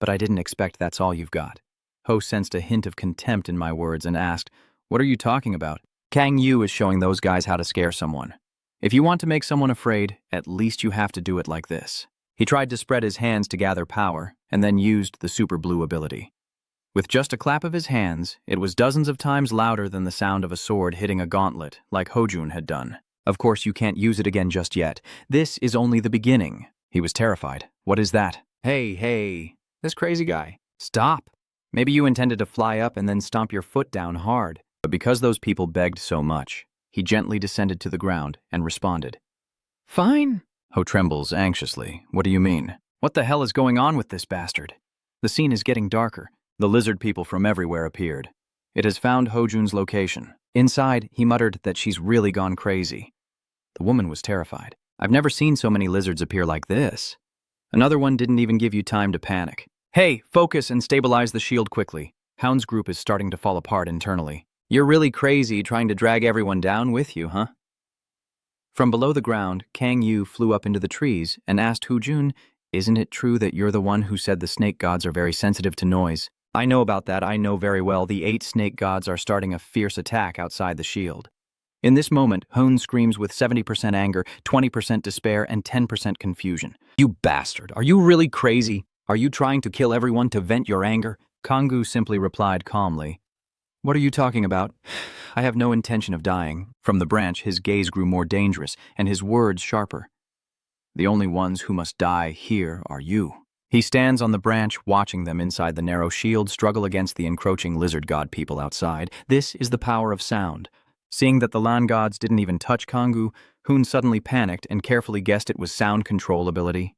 but I didn't expect that's all you've got. Ho sensed a hint of contempt in my words and asked, What are you talking about? Kang Yu is showing those guys how to scare someone. If you want to make someone afraid, at least you have to do it like this. He tried to spread his hands to gather power, and then used the super blue ability. With just a clap of his hands, it was dozens of times louder than the sound of a sword hitting a gauntlet, like Hojun had done. Of course, you can't use it again just yet. This is only the beginning. He was terrified. What is that? Hey, this crazy guy. Stop. Maybe you intended to fly up and then stomp your foot down hard. But because those people begged so much, he gently descended to the ground and responded. Fine. Ho trembles anxiously. What do you mean? What the hell is going on with this bastard? The scene is getting darker. The lizard people from everywhere appeared. It has found Hojun's location. Inside, he muttered that she's really gone crazy. The woman was terrified. I've never seen so many lizards appear like this. Another one didn't even give you time to panic. Hey, focus and stabilize the shield quickly. Hound's group is starting to fall apart internally. You're really crazy trying to drag everyone down with you, huh? From below the ground, Kang Yu flew up into the trees and asked Hojun, Isn't it true that you're the one who said the snake gods are very sensitive to noise? I know about that. I know very well. The 8 snake gods are starting a fierce attack outside the shield. In this moment, Hoon screams with 70% anger, 20% despair, and 10% confusion. You bastard! Are you really crazy? Are you trying to kill everyone to vent your anger? Kanggu simply replied calmly. What are you talking about? I have no intention of dying. From the branch, his gaze grew more dangerous, and his words sharper. The only ones who must die here are you. He stands on the branch, watching them inside the narrow shield struggle against the encroaching lizard god people outside. This is the power of sound. Seeing that the land gods didn't even touch Kanggu, Hoon suddenly panicked and carefully guessed it was sound control ability.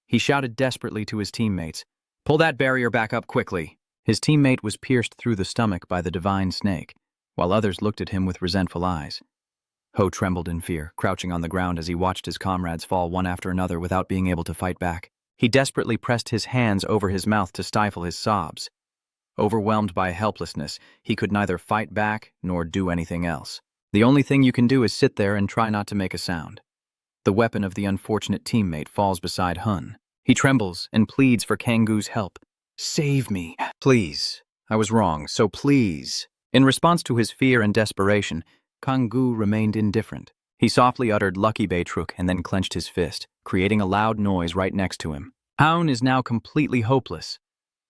He shouted desperately to his teammates, Pull that barrier back up quickly. His teammate was pierced through the stomach by the divine snake, while others looked at him with resentful eyes. Ho trembled in fear, crouching on the ground as he watched his comrades fall one after another without being able to fight back. He desperately pressed his hands over his mouth to stifle his sobs. Overwhelmed by helplessness, he could neither fight back nor do anything else. The only thing you can do is sit there and try not to make a sound. The weapon of the unfortunate teammate falls beside Hun. He trembles and pleads for Kanggu's help. Save me, please. I was wrong, so please. In response to his fear and desperation, Kanggu remained indifferent. He softly uttered Lucky Beitruk and then clenched his fist, creating a loud noise right next to him. Houn is now completely hopeless.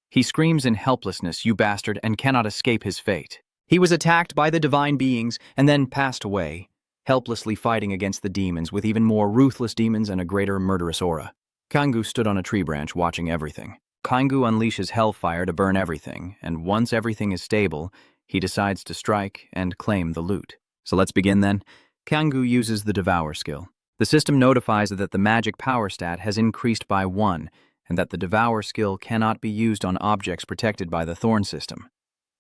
He screams in helplessness, you bastard, and cannot escape his fate. He was attacked by the divine beings and then passed away, helplessly fighting against the demons with even more ruthless demons and a greater murderous aura. Kanggu stood on a tree branch watching everything. Kanggu unleashes hellfire to burn everything, and once everything is stable, he decides to strike and claim the loot. So let's begin then. Kanggu uses the Devour skill. The system notifies that the magic power stat has increased by 1, and that the Devour skill cannot be used on objects protected by the Thorn system.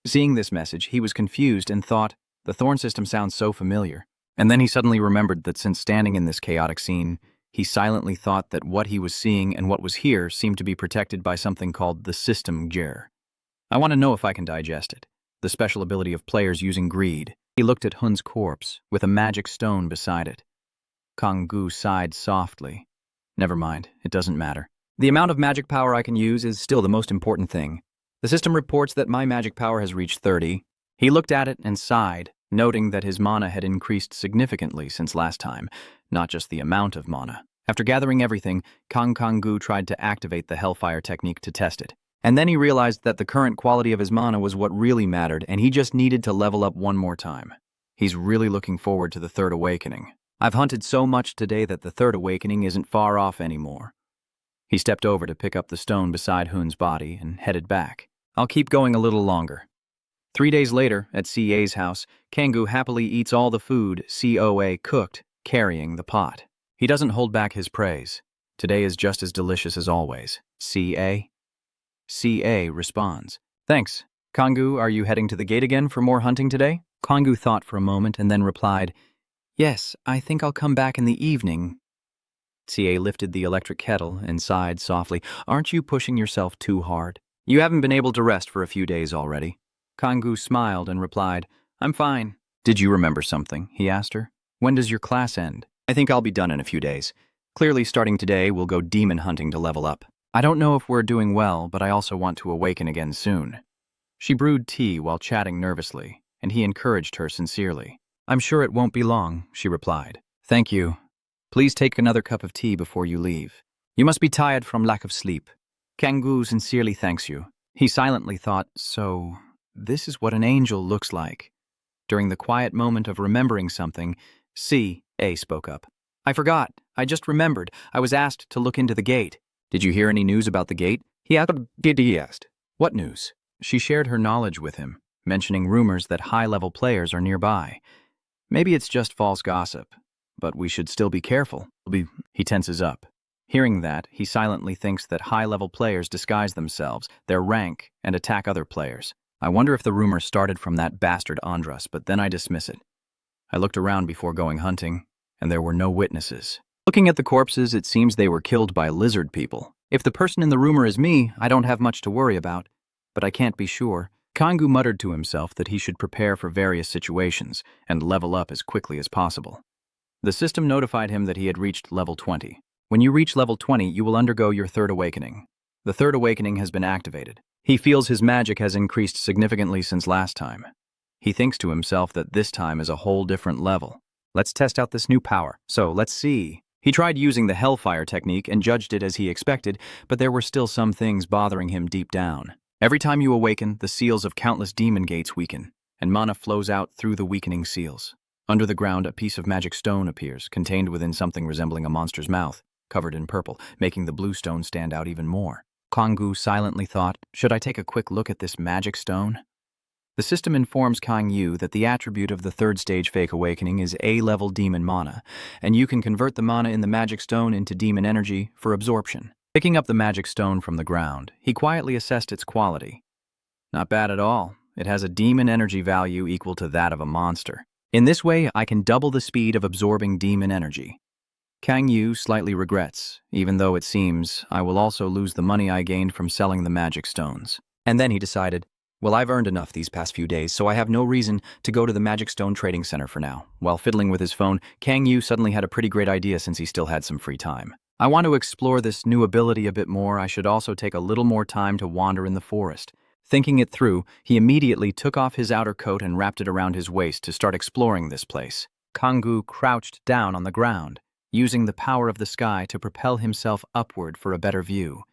Seeing this message, he was confused and thought, the Thorn system sounds so familiar. And then he suddenly remembered that since standing in this chaotic scene, he silently thought that what he was seeing and what was here seemed to be protected by something called the System Ger. I want to know if I can digest it. The special ability of players using greed. He looked at Hun's corpse, with a magic stone beside it. Kang sighed softly. Never mind, it doesn't matter. The amount of magic power I can use is still the most important thing. The system reports that my magic power has reached 30. He looked at it and sighed, noting that his mana had increased significantly since last time, not just the amount of mana. After gathering everything, Kang tried to activate the Hellfire technique to test it. And then he realized that the current quality of his mana was what really mattered, and he just needed to level up one more time. He's really looking forward to the Third Awakening. I've hunted so much today that the Third Awakening isn't far off anymore. He stepped over to pick up the stone beside Hun's body and headed back. I'll keep going a little longer. 3 days later, at CA's house, Kang happily eats all the food COA cooked, carrying the pot. He doesn't hold back his praise. Today is just as delicious as always. CA? CA responds. Thanks. Kang, are you heading to the gate again for more hunting today? Kang thought for a moment and then replied, Yes, I think I'll come back in the evening. CA lifted the electric kettle and sighed softly. Aren't you pushing yourself too hard? You haven't been able to rest for a few days already. Kang smiled and replied, I'm fine. Did you remember something? He asked her. When does your class end? I think I'll be done in a few days. Clearly, starting today, we'll go demon hunting to level up. I don't know if we're doing well, but I also want to awaken again soon. She brewed tea while chatting nervously, and he encouraged her sincerely. I'm sure it won't be long, she replied. Thank you. Please take another cup of tea before you leave. You must be tired from lack of sleep. Kang sincerely thanks you. He silently thought, so this is what an angel looks like. During the quiet moment of remembering something, C.A. spoke up. I forgot. I just remembered. I was asked to look into the gate. Did you hear any news about the gate? He asked. What news? She shared her knowledge with him, mentioning rumors that high-level players are nearby. Maybe it's just false gossip, but we should still be careful. He tenses up. Hearing that, he silently thinks that high-level players disguise themselves, their rank, and attack other players. I wonder if the rumor started from that bastard Andras, but then I dismiss it. I looked around before going hunting, and there were no witnesses. Looking at the corpses, it seems they were killed by lizard people. If the person in the rumor is me, I don't have much to worry about, but I can't be sure. Kang muttered to himself that he should prepare for various situations and level up as quickly as possible. The system notified him that he had reached level 20. When you reach level 20, you will undergo your Third Awakening. The Third Awakening has been activated. He feels his magic has increased significantly since last time. He thinks to himself that this time is a whole different level. Let's test out this new power. So, let's see. He tried using the Hellfire technique and judged it as he expected, but there were still some things bothering him deep down. Every time you awaken, the seals of countless demon gates weaken, and mana flows out through the weakening seals. Under the ground, a piece of magic stone appears, contained within something resembling a monster's mouth, covered in purple, making the blue stone stand out even more. Kang silently thought, should I take a quick look at this magic stone? The system informs Kang that the attribute of the third stage fake awakening is A-level demon mana, and you can convert the mana in the magic stone into demon energy for absorption. Picking up the magic stone from the ground, he quietly assessed its quality. Not bad at all. It has a demon energy value equal to that of a monster. In this way, I can double the speed of absorbing demon energy. Kang slightly regrets, even though it seems I will also lose the money I gained from selling the magic stones. And then he decided, well, I've earned enough these past few days, so I have no reason to go to the Magic Stone Trading Center for now. While fiddling with his phone, Kang suddenly had a pretty great idea since he still had some free time. I want to explore this new ability a bit more. I should also take a little more time to wander in the forest. Thinking it through, he immediately took off his outer coat and wrapped it around his waist to start exploring this place. Kang crouched down on the ground, using the power of the sky to propel himself upward for a better view.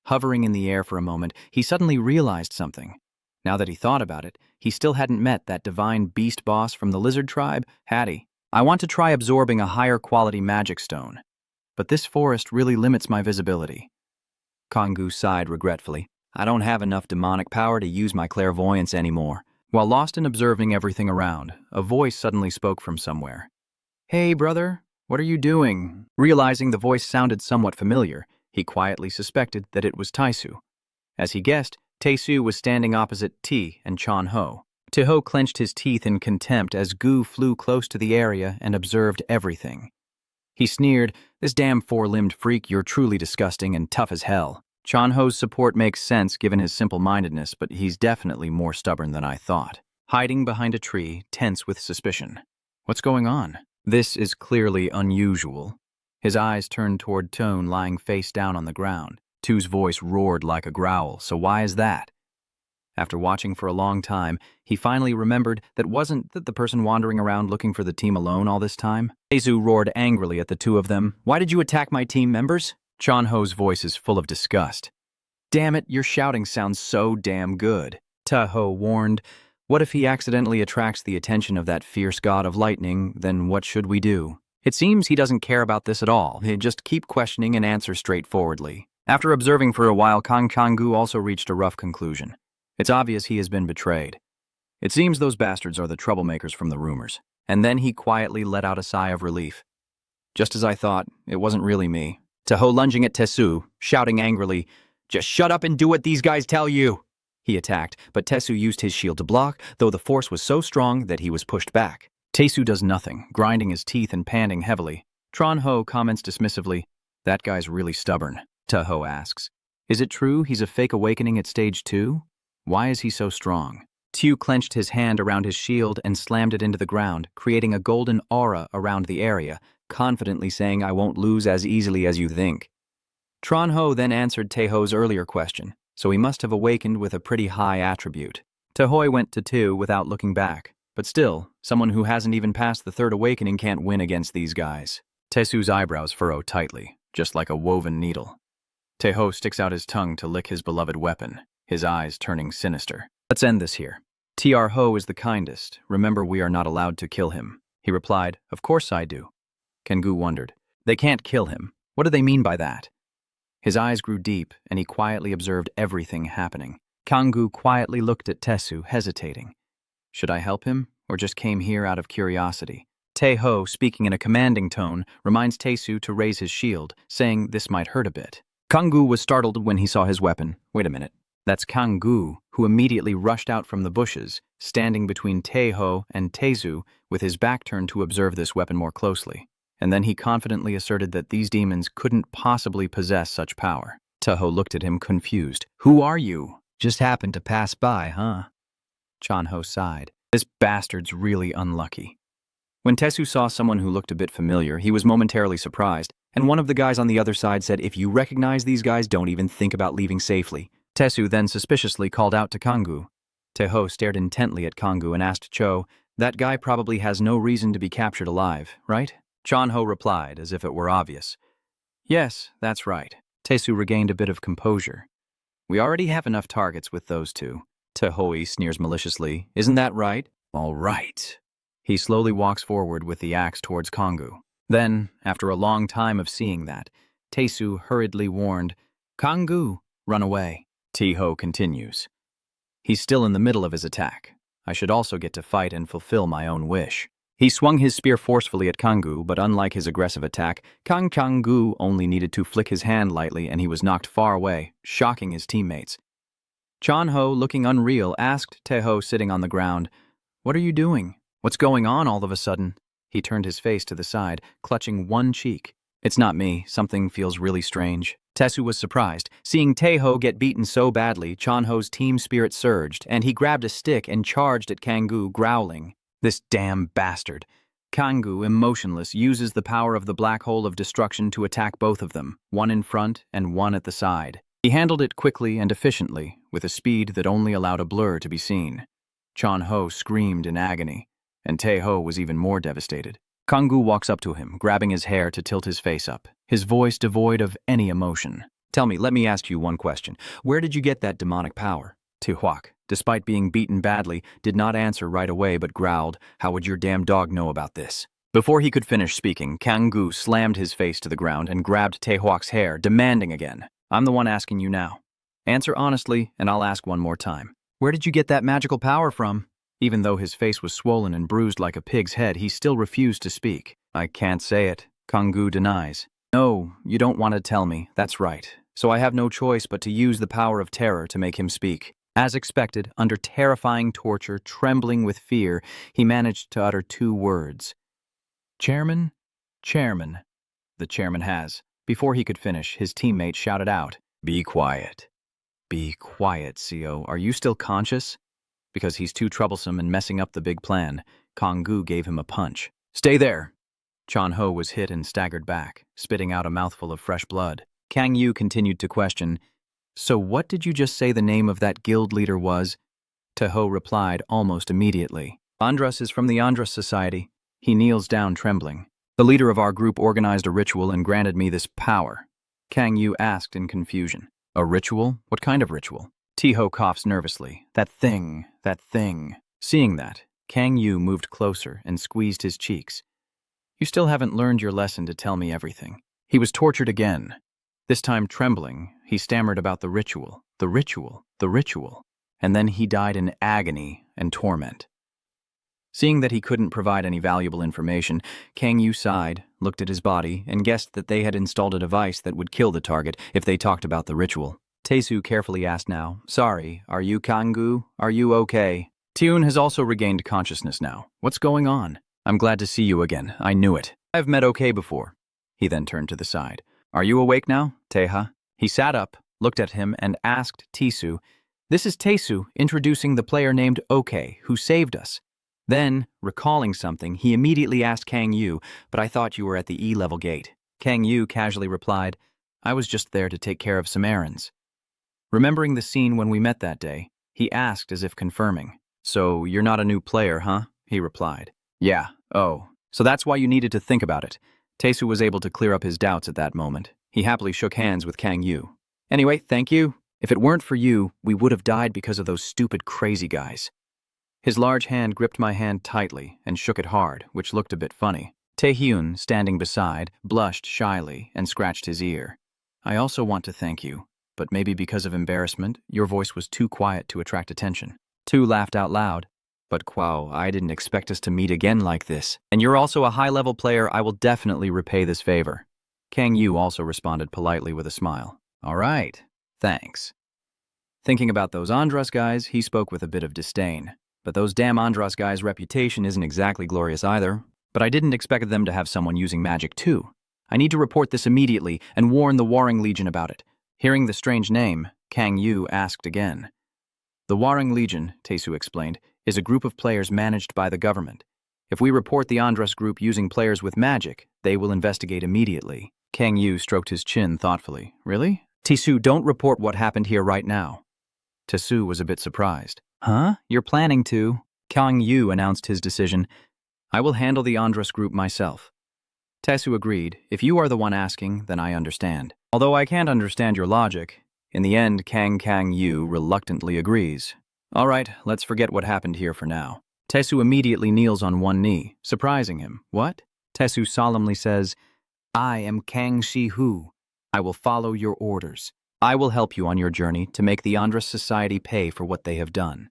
Hovering in the air for a moment, he suddenly realized something. Now that he thought about it, he still hadn't met that divine beast boss from the lizard tribe, had he? I want to try absorbing a higher quality magic stone, but this forest really limits my visibility. Kang sighed regretfully. I don't have enough demonic power to use my clairvoyance anymore. While lost in observing everything around, a voice suddenly spoke from somewhere. Hey, brother, what are you doing? Realizing the voice sounded somewhat familiar, He quietly suspected that it was Taisu. As he guessed, Taesu was standing opposite T and Chon-ho. Tae-ho clenched his teeth in contempt as Gu flew close to the area and observed everything. He sneered, "This damn four-limbed freak, you're truly disgusting and tough as hell." Chon-ho's support makes sense given his simple-mindedness, but he's definitely more stubborn than I thought. Hiding behind a tree, tense with suspicion. What's going on? This is clearly unusual. His eyes turned toward Tone lying face down on the ground. Tu's voice roared like a growl, so why is that? After watching for a long time, he finally remembered that wasn't the person wandering around looking for the team alone all this time. Taesu roared angrily at the two of them. Why did you attack my team members? Chon-ho's voice is full of disgust. Damn it, your shouting sounds so damn good. Tae-ho warned. What if he accidentally attracts the attention of that fierce god of lightning, then what should we do? It seems he doesn't care about this at all. He'd just keep questioning and answer straightforwardly. After observing for a while, Kang Chang-gu also reached a rough conclusion. It's obvious he has been betrayed. It seems those bastards are the troublemakers from the rumors. And then he quietly let out a sigh of relief. Just as I thought, it wasn't really me. Tae-ho lunging at Taesu, shouting angrily, "Just shut up and do what these guys tell you!" He attacked, but Taesu used his shield to block, though the force was so strong that he was pushed back. Taesu does nothing, grinding his teeth and panting heavily. Tron-ho comments dismissively, "That guy's really stubborn." Tae-ho asks, "Is it true he's a fake awakening at stage 2? Why is he so strong?" Tu clenched his hand around his shield and slammed it into the ground, creating a golden aura around the area, confidently saying, "I won't lose as easily as you think." Tron-ho then answered Tae-ho's earlier question, so he must have awakened with a pretty high attribute. Tae-ho went to Tu without looking back, but still, someone who hasn't even passed the third awakening can't win against these guys. Taesu's eyebrows furrow tightly, just like a woven needle. Tae-ho sticks out his tongue to lick his beloved weapon, his eyes turning sinister. "Let's end this here. Tr Ho is the kindest. Remember, we are not allowed to kill him." He replied, "Of course I do." Kang-gu wondered. They can't kill him. What do they mean by that? His eyes grew deep, and he quietly observed everything happening. Kang-gu quietly looked at Taesu, hesitating. Should I help him, or just came here out of curiosity? Tae-ho, speaking in a commanding tone, reminds Taesu to raise his shield, saying this might hurt a bit. Kang-gu was startled when he saw his weapon. Wait a minute. That's Kang-gu, who immediately rushed out from the bushes, standing between Tae-ho and Taesu, with his back turned to observe this weapon more closely. And then he confidently asserted that these demons couldn't possibly possess such power. Tae-ho looked at him confused. "Who are you?" Just happened to pass by, huh? Chon-ho sighed. This bastard's really unlucky. When Taesu saw someone who looked a bit familiar, he was momentarily surprised, and one of the guys on the other side said, "If you recognize these guys, don't even think about leaving safely." Taesu then suspiciously called out to Kang-gu. Tae-ho stared intently at Kang-gu and asked Cho, "That guy probably has no reason to be captured alive, right?" Chon-ho replied, as if it were obvious. "Yes, that's right." Taesu regained a bit of composure. "We already have enough targets with those two." Tae-ho sneers maliciously. "Isn't that right?" "All right." He slowly walks forward with the axe towards Kang-gu. Then, after a long time of seeing that, Taesu hurriedly warned, "Kang-gu, run away." Tae-ho continues. He's still in the middle of his attack. I should also get to fight and fulfill my own wish. He swung his spear forcefully at Kang-gu, but unlike his aggressive attack, Kang Chang-gu only needed to flick his hand lightly and he was knocked far away, shocking his teammates. Chon-ho, looking unreal, asked Tae-ho sitting on the ground, "What are you doing? What's going on all of a sudden?" He turned his face to the side, clutching one cheek. "It's not me. Something feels really strange." Taesu was surprised. Seeing Tae-ho get beaten so badly, Chon-ho's team spirit surged, and he grabbed a stick and charged at Kang-gu, growling. This damn bastard. Kang-gu, emotionless, uses the power of the black hole of destruction to attack both of them, one in front and one at the side. He handled it quickly and efficiently, with a speed that only allowed a blur to be seen. Chon-ho screamed in agony, and Tae-ho was even more devastated. Kang-gu walks up to him, grabbing his hair to tilt his face up, his voice devoid of any emotion. "Tell me, let me ask you one question. Where did you get that demonic power?" Tae-hwak, despite being beaten badly, did not answer right away but growled, "How would your damn dog know about this?" Before he could finish speaking, Kang-gu slammed his face to the ground and grabbed Tae-hwak's hair, demanding again, "I'm the one asking you now. Answer honestly, and I'll ask one more time. Where did you get that magical power from?" Even though his face was swollen and bruised like a pig's head, he still refused to speak. "I can't say it," Kang-gu denies. No, you don't want to tell me, that's right. So I have no choice but to use the power of terror to make him speak. As expected, under terrifying torture, trembling with fear, he managed to utter 2 words. Chairman? Chairman. The chairman has. Before he could finish, his teammate shouted out, Be quiet. Be quiet, CO. Are you still conscious? Because he's too troublesome and messing up the big plan, Kang gave him a punch. Stay there! Chan Ho was hit and staggered back, spitting out a mouthful of fresh blood. Kang Yu continued to question, So what did you just say the name of that guild leader was? Ho replied almost immediately. Andras is from the Andras Society. He kneels down trembling. The leader of our group organized a ritual and granted me this power. Kang Yu asked in confusion. A ritual? What kind of ritual? Ho coughs nervously. That thing. Seeing that, Kang Yu moved closer and squeezed his cheeks. You still haven't learned your lesson to tell me everything. He was tortured again. This time trembling, he stammered about the ritual, and then he died in agony and torment. Seeing that he couldn't provide any valuable information, Kang Yu sighed, looked at his body, and guessed that they had installed a device that would kill the target if they talked about the ritual. Taesu carefully asked now, Sorry, are you Kang-gu? Are you okay? Tiun has also regained consciousness now. What's going on? I'm glad to see you again. I knew it. I've met OK before. He then turned to the side. Are you awake now, Taeha? He sat up, looked at him, and asked Tisu, This is Taesu introducing the player named OK, who saved us. Then, recalling something, he immediately asked Kang Yu, but I thought you were at the E-level gate. Kang Yu casually replied, I was just there to take care of some errands. Remembering the scene when we met that day, he asked as if confirming. So, you're not a new player, huh? He replied. Yeah, oh. So that's why you needed to think about it. Taesu was able to clear up his doubts at that moment. He happily shook hands with Kang Yu. Anyway, thank you. If it weren't for you, we would have died because of those stupid crazy guys. His large hand gripped my hand tightly and shook it hard, which looked a bit funny. Taehyun, standing beside, blushed shyly and scratched his ear. I also want to thank you, but maybe because of embarrassment, your voice was too quiet to attract attention. Tu laughed out loud. But Kwao, I didn't expect us to meet again like this. And you're also a high-level player, I will definitely repay this favor. Kang Yu also responded politely with a smile. All right, thanks. Thinking about those Andras guys, he spoke with a bit of disdain. But those damn Andras guys' reputation isn't exactly glorious either. But I didn't expect them to have someone using magic too. I need to report this immediately and warn the Warring Legion about it. Hearing the strange name, Kang Yu asked again. The Warring Legion, Taesu explained, is a group of players managed by the government. If we report the Andras group using players with magic, they will investigate immediately. Kang Yu stroked his chin thoughtfully. Really? Taesu, don't report what happened here right now. Taesu was a bit surprised. Huh? You're planning to? Kang Yu announced his decision. I will handle the Andras group myself. Taesu agreed. If you are the one asking, then I understand. Although I can't understand your logic, in the end, Kang Yu reluctantly agrees. All right, let's forget what happened here for now. Taesu immediately kneels on one knee, surprising him. What? Taesu solemnly says, I am Kang Shi-hu. I will follow your orders. I will help you on your journey to make the Andras Society pay for what they have done.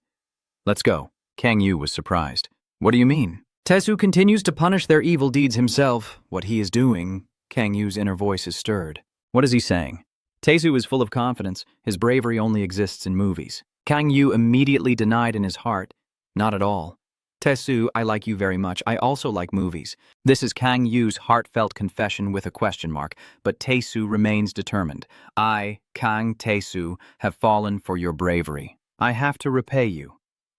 Let's go. Kang Yu was surprised. What do you mean? Taesu continues to punish their evil deeds himself. What he is doing, Kang Yu's inner voice is stirred. What is he saying? Taesu is full of confidence. His bravery only exists in movies. Kang Yu immediately denied in his heart, not at all. Taesu, I like you very much. I also like movies. This is Kang Yu's heartfelt confession with a question mark, but Taesu remains determined. I, Kang Taesu, have fallen for your bravery. I have to repay you.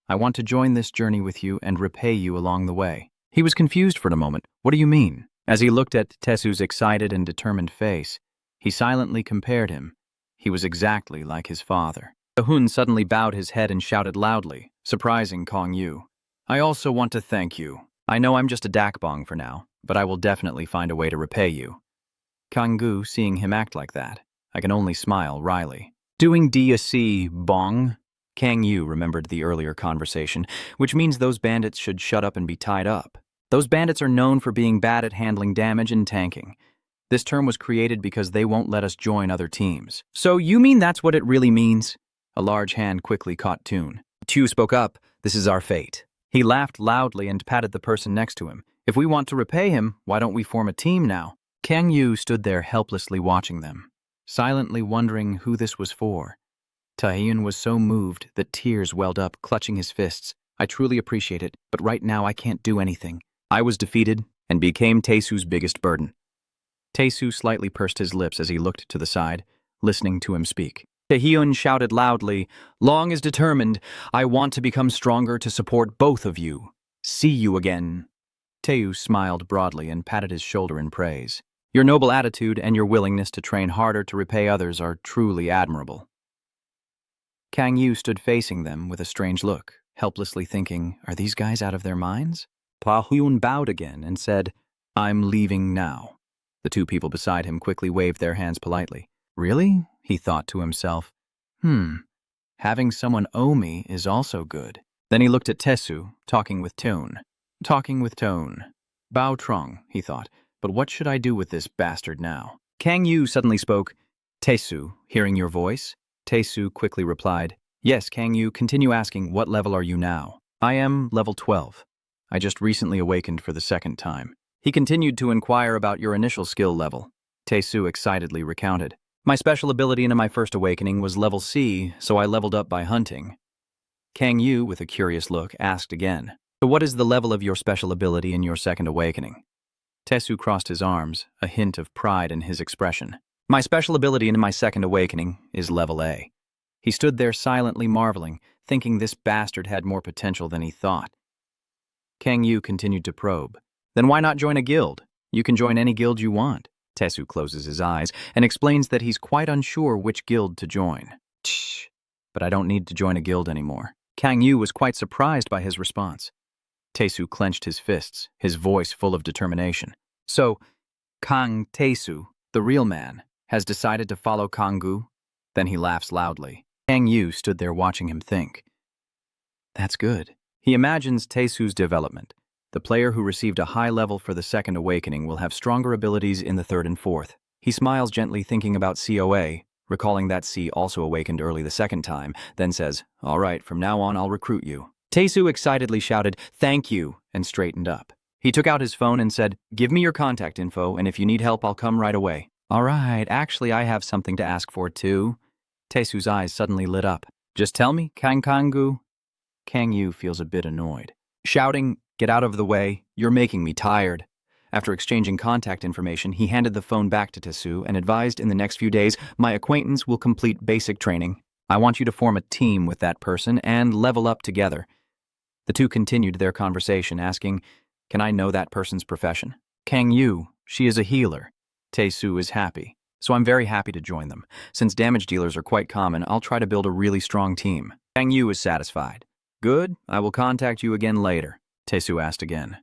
I want to join this journey with you and repay you along the way. He was confused for a moment. What do you mean? As he looked at Taesu's excited and determined face, he silently compared him. He was exactly like his father. Hun suddenly bowed his head and shouted loudly, surprising Kang Yu. I also want to thank you. I know I'm just a dakbong for now, but I will definitely find a way to repay you. Kang Gu, seeing him act like that, I can only smile wryly. Doing DSC, bong? Kang Yu remembered the earlier conversation, which means those bandits should shut up and be tied up. Those bandits are known for being bad at handling damage and tanking. This term was created because they won't let us join other teams. So you mean that's what it really means? A large hand quickly caught tune. Tu spoke up, this is our fate. He laughed loudly and patted the person next to him. If we want to repay him, why don't we form a team now? Kang Yu stood there helplessly watching them, silently wondering who this was for. Taehyun was so moved that tears welled up, clutching his fists. I truly appreciate it, but right now I can't do anything. I was defeated and became Taesu's biggest burden. Taesu slightly pursed his lips as he looked to the side, listening to him speak. Taehyun shouted loudly, "Long is determined. I want to become stronger to support both of you. See you again." Taeyu smiled broadly and patted his shoulder in praise. Your noble attitude and your willingness to train harder to repay others are truly admirable. Kang Yu stood facing them with a strange look, helplessly thinking, are these guys out of their minds? Taehyun bowed again and said, I'm leaving now. The two people beside him quickly waved their hands politely. Really? He thought to himself. Having someone owe me is also good. Then he looked at Taesu, talking with tone. Bao Trong, he thought, but what should I do with this bastard now? Kang Yu suddenly spoke. Taesu, hearing your voice? Taesu quickly replied, Yes, Kang Yu, continue asking, what level are you now? I am level 12. I just recently awakened for the second time. He continued to inquire about your initial skill level. Taesu excitedly recounted. My special ability in my first awakening was level C, so I leveled up by hunting. Kang Yu, with a curious look, asked again, So what is the level of your special ability in your second awakening? Taesu crossed his arms, a hint of pride in his expression. My special ability in my second awakening is level A. He stood there silently marveling, thinking this bastard had more potential than he thought. Kang Yu continued to probe. Then why not join a guild? You can join any guild you want. Taesu closes his eyes and explains that he's quite unsure which guild to join. Shh, but I don't need to join a guild anymore. Kang Yu was quite surprised by his response. Taesu clenched his fists, his voice full of determination. So, Kang Taesu, the real man, has decided to follow Kanggu? Then he laughs loudly. Kang Yu stood there watching him think. That's good. He imagines Taesu's development. The player who received a high level for the second awakening will have stronger abilities in the third and fourth. He smiles gently, thinking about COA, recalling that C also awakened early the second time, then says, All right, from now on I'll recruit you. Taesu excitedly shouted, Thank you, and straightened up. He took out his phone and said, Give me your contact info, and if you need help, I'll come right away. All right, actually, I have something to ask for, too. Taesu's eyes suddenly lit up. Just tell me, Kanggu. Kang Yu feels a bit annoyed. Shouting, Get out of the way, you're making me tired. After exchanging contact information, he handed the phone back to Taesu and advised in the next few days, my acquaintance will complete basic training. I want you to form a team with that person and level up together. The two continued their conversation, asking, Can I know that person's profession? Kang Yu, she is a healer. Taesu is happy, so I'm very happy to join them. Since damage dealers are quite common, I'll try to build a really strong team. Kang Yu is satisfied. Good, I will contact you again later. Taesu asked again.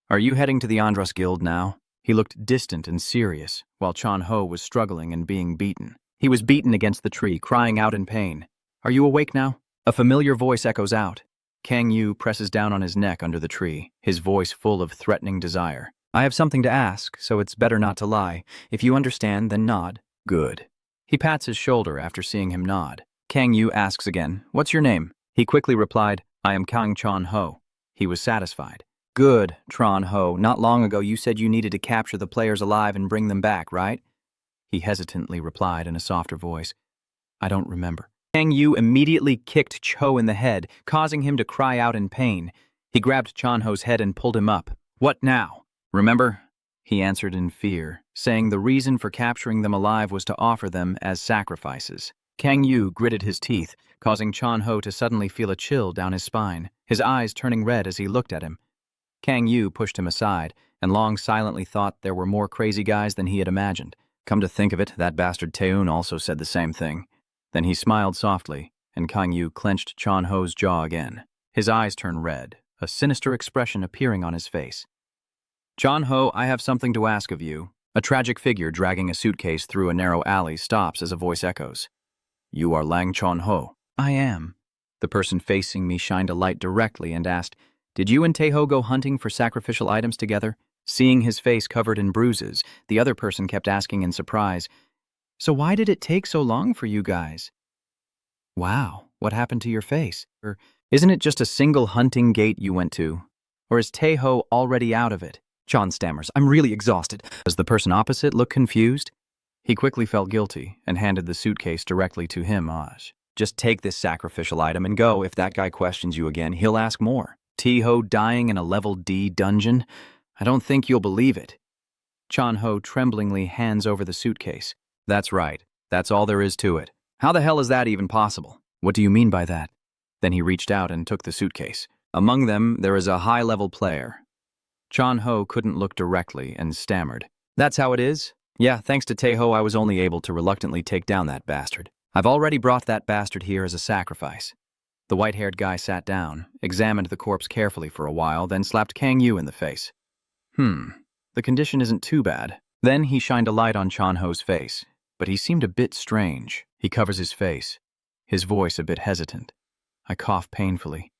Are you heading to the Andros Guild now? He looked distant and serious, while Chan Ho was struggling and being beaten. He was beaten against the tree, crying out in pain. Are you awake now? A familiar voice echoes out. Kang Yu presses down on his neck under the tree, his voice full of threatening desire. I have something to ask, so it's better not to lie. If you understand, then nod. Good. He pats his shoulder after seeing him nod. Kang Yu asks again, What's your name? He quickly replied, I am Kang Chan Ho. He was satisfied. Good, Tron Ho. Not long ago you said you needed to capture the players alive and bring them back, right? He hesitantly replied in a softer voice. I don't remember. Kang Yu immediately kicked Cho in the head, causing him to cry out in pain. He grabbed Chan Ho's head and pulled him up. What now? Remember? He answered in fear, saying the reason for capturing them alive was to offer them as sacrifices. Kang Yu gritted his teeth, causing Chan Ho to suddenly feel a chill down his spine, his eyes turning red as he looked at him. Kang Yu pushed him aside, and Long silently thought there were more crazy guys than he had imagined. Come to think of it, that bastard Taeun also said the same thing. Then he smiled softly, and Kang Yu clenched Chan Ho's jaw again. His eyes turned red, a sinister expression appearing on his face. Chan Ho, I have something to ask of you. A tragic figure dragging a suitcase through a narrow alley stops as a voice echoes. You are Lang Chan Ho. I am. The person facing me shined a light directly and asked, Did you and Taeho go hunting for sacrificial items together? Seeing his face covered in bruises, the other person kept asking in surprise, So why did it take so long for you guys? Wow, what happened to your face? Isn't it just a single hunting gate you went to? Or is Taeho already out of it? Chan stammers, I'm really exhausted. Does the person opposite look confused? He quickly felt guilty and handed the suitcase directly to him, Aj. Just take this sacrificial item and go. If that guy questions you again, he'll ask more. T-Ho dying in a level D dungeon? I don't think you'll believe it. Chan-Ho tremblingly hands over the suitcase. That's right. That's all there is to it. How the hell is that even possible? What do you mean by that? Then he reached out and took the suitcase. Among them, there is a high-level player. Chan-Ho couldn't look directly and stammered. That's how it is? Yeah, thanks to Tae-Ho, I was only able to reluctantly take down that bastard. I've already brought that bastard here as a sacrifice. The white-haired guy sat down, examined the corpse carefully for a while, then slapped Kang Yu in the face. The condition isn't too bad. Then he shined a light on Chan-Ho's face, but he seemed a bit strange. He covers his face, his voice a bit hesitant. I cough painfully.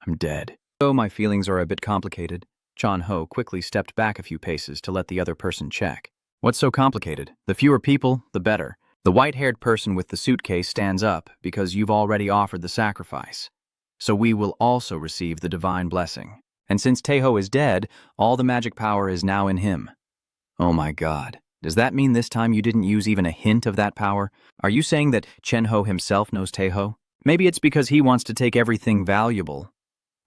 I'm dead. Though my feelings are a bit complicated, Chan-Ho quickly stepped back a few paces to let the other person check. What's so complicated? The fewer people, the better. The white-haired person with the suitcase stands up because you've already offered the sacrifice. So we will also receive the divine blessing. And since Tae-Ho is dead, all the magic power is now in him. Oh my god. Does that mean this time you didn't use even a hint of that power? Are you saying that Chen-Ho himself knows Tae-Ho? Maybe it's because he wants to take everything valuable.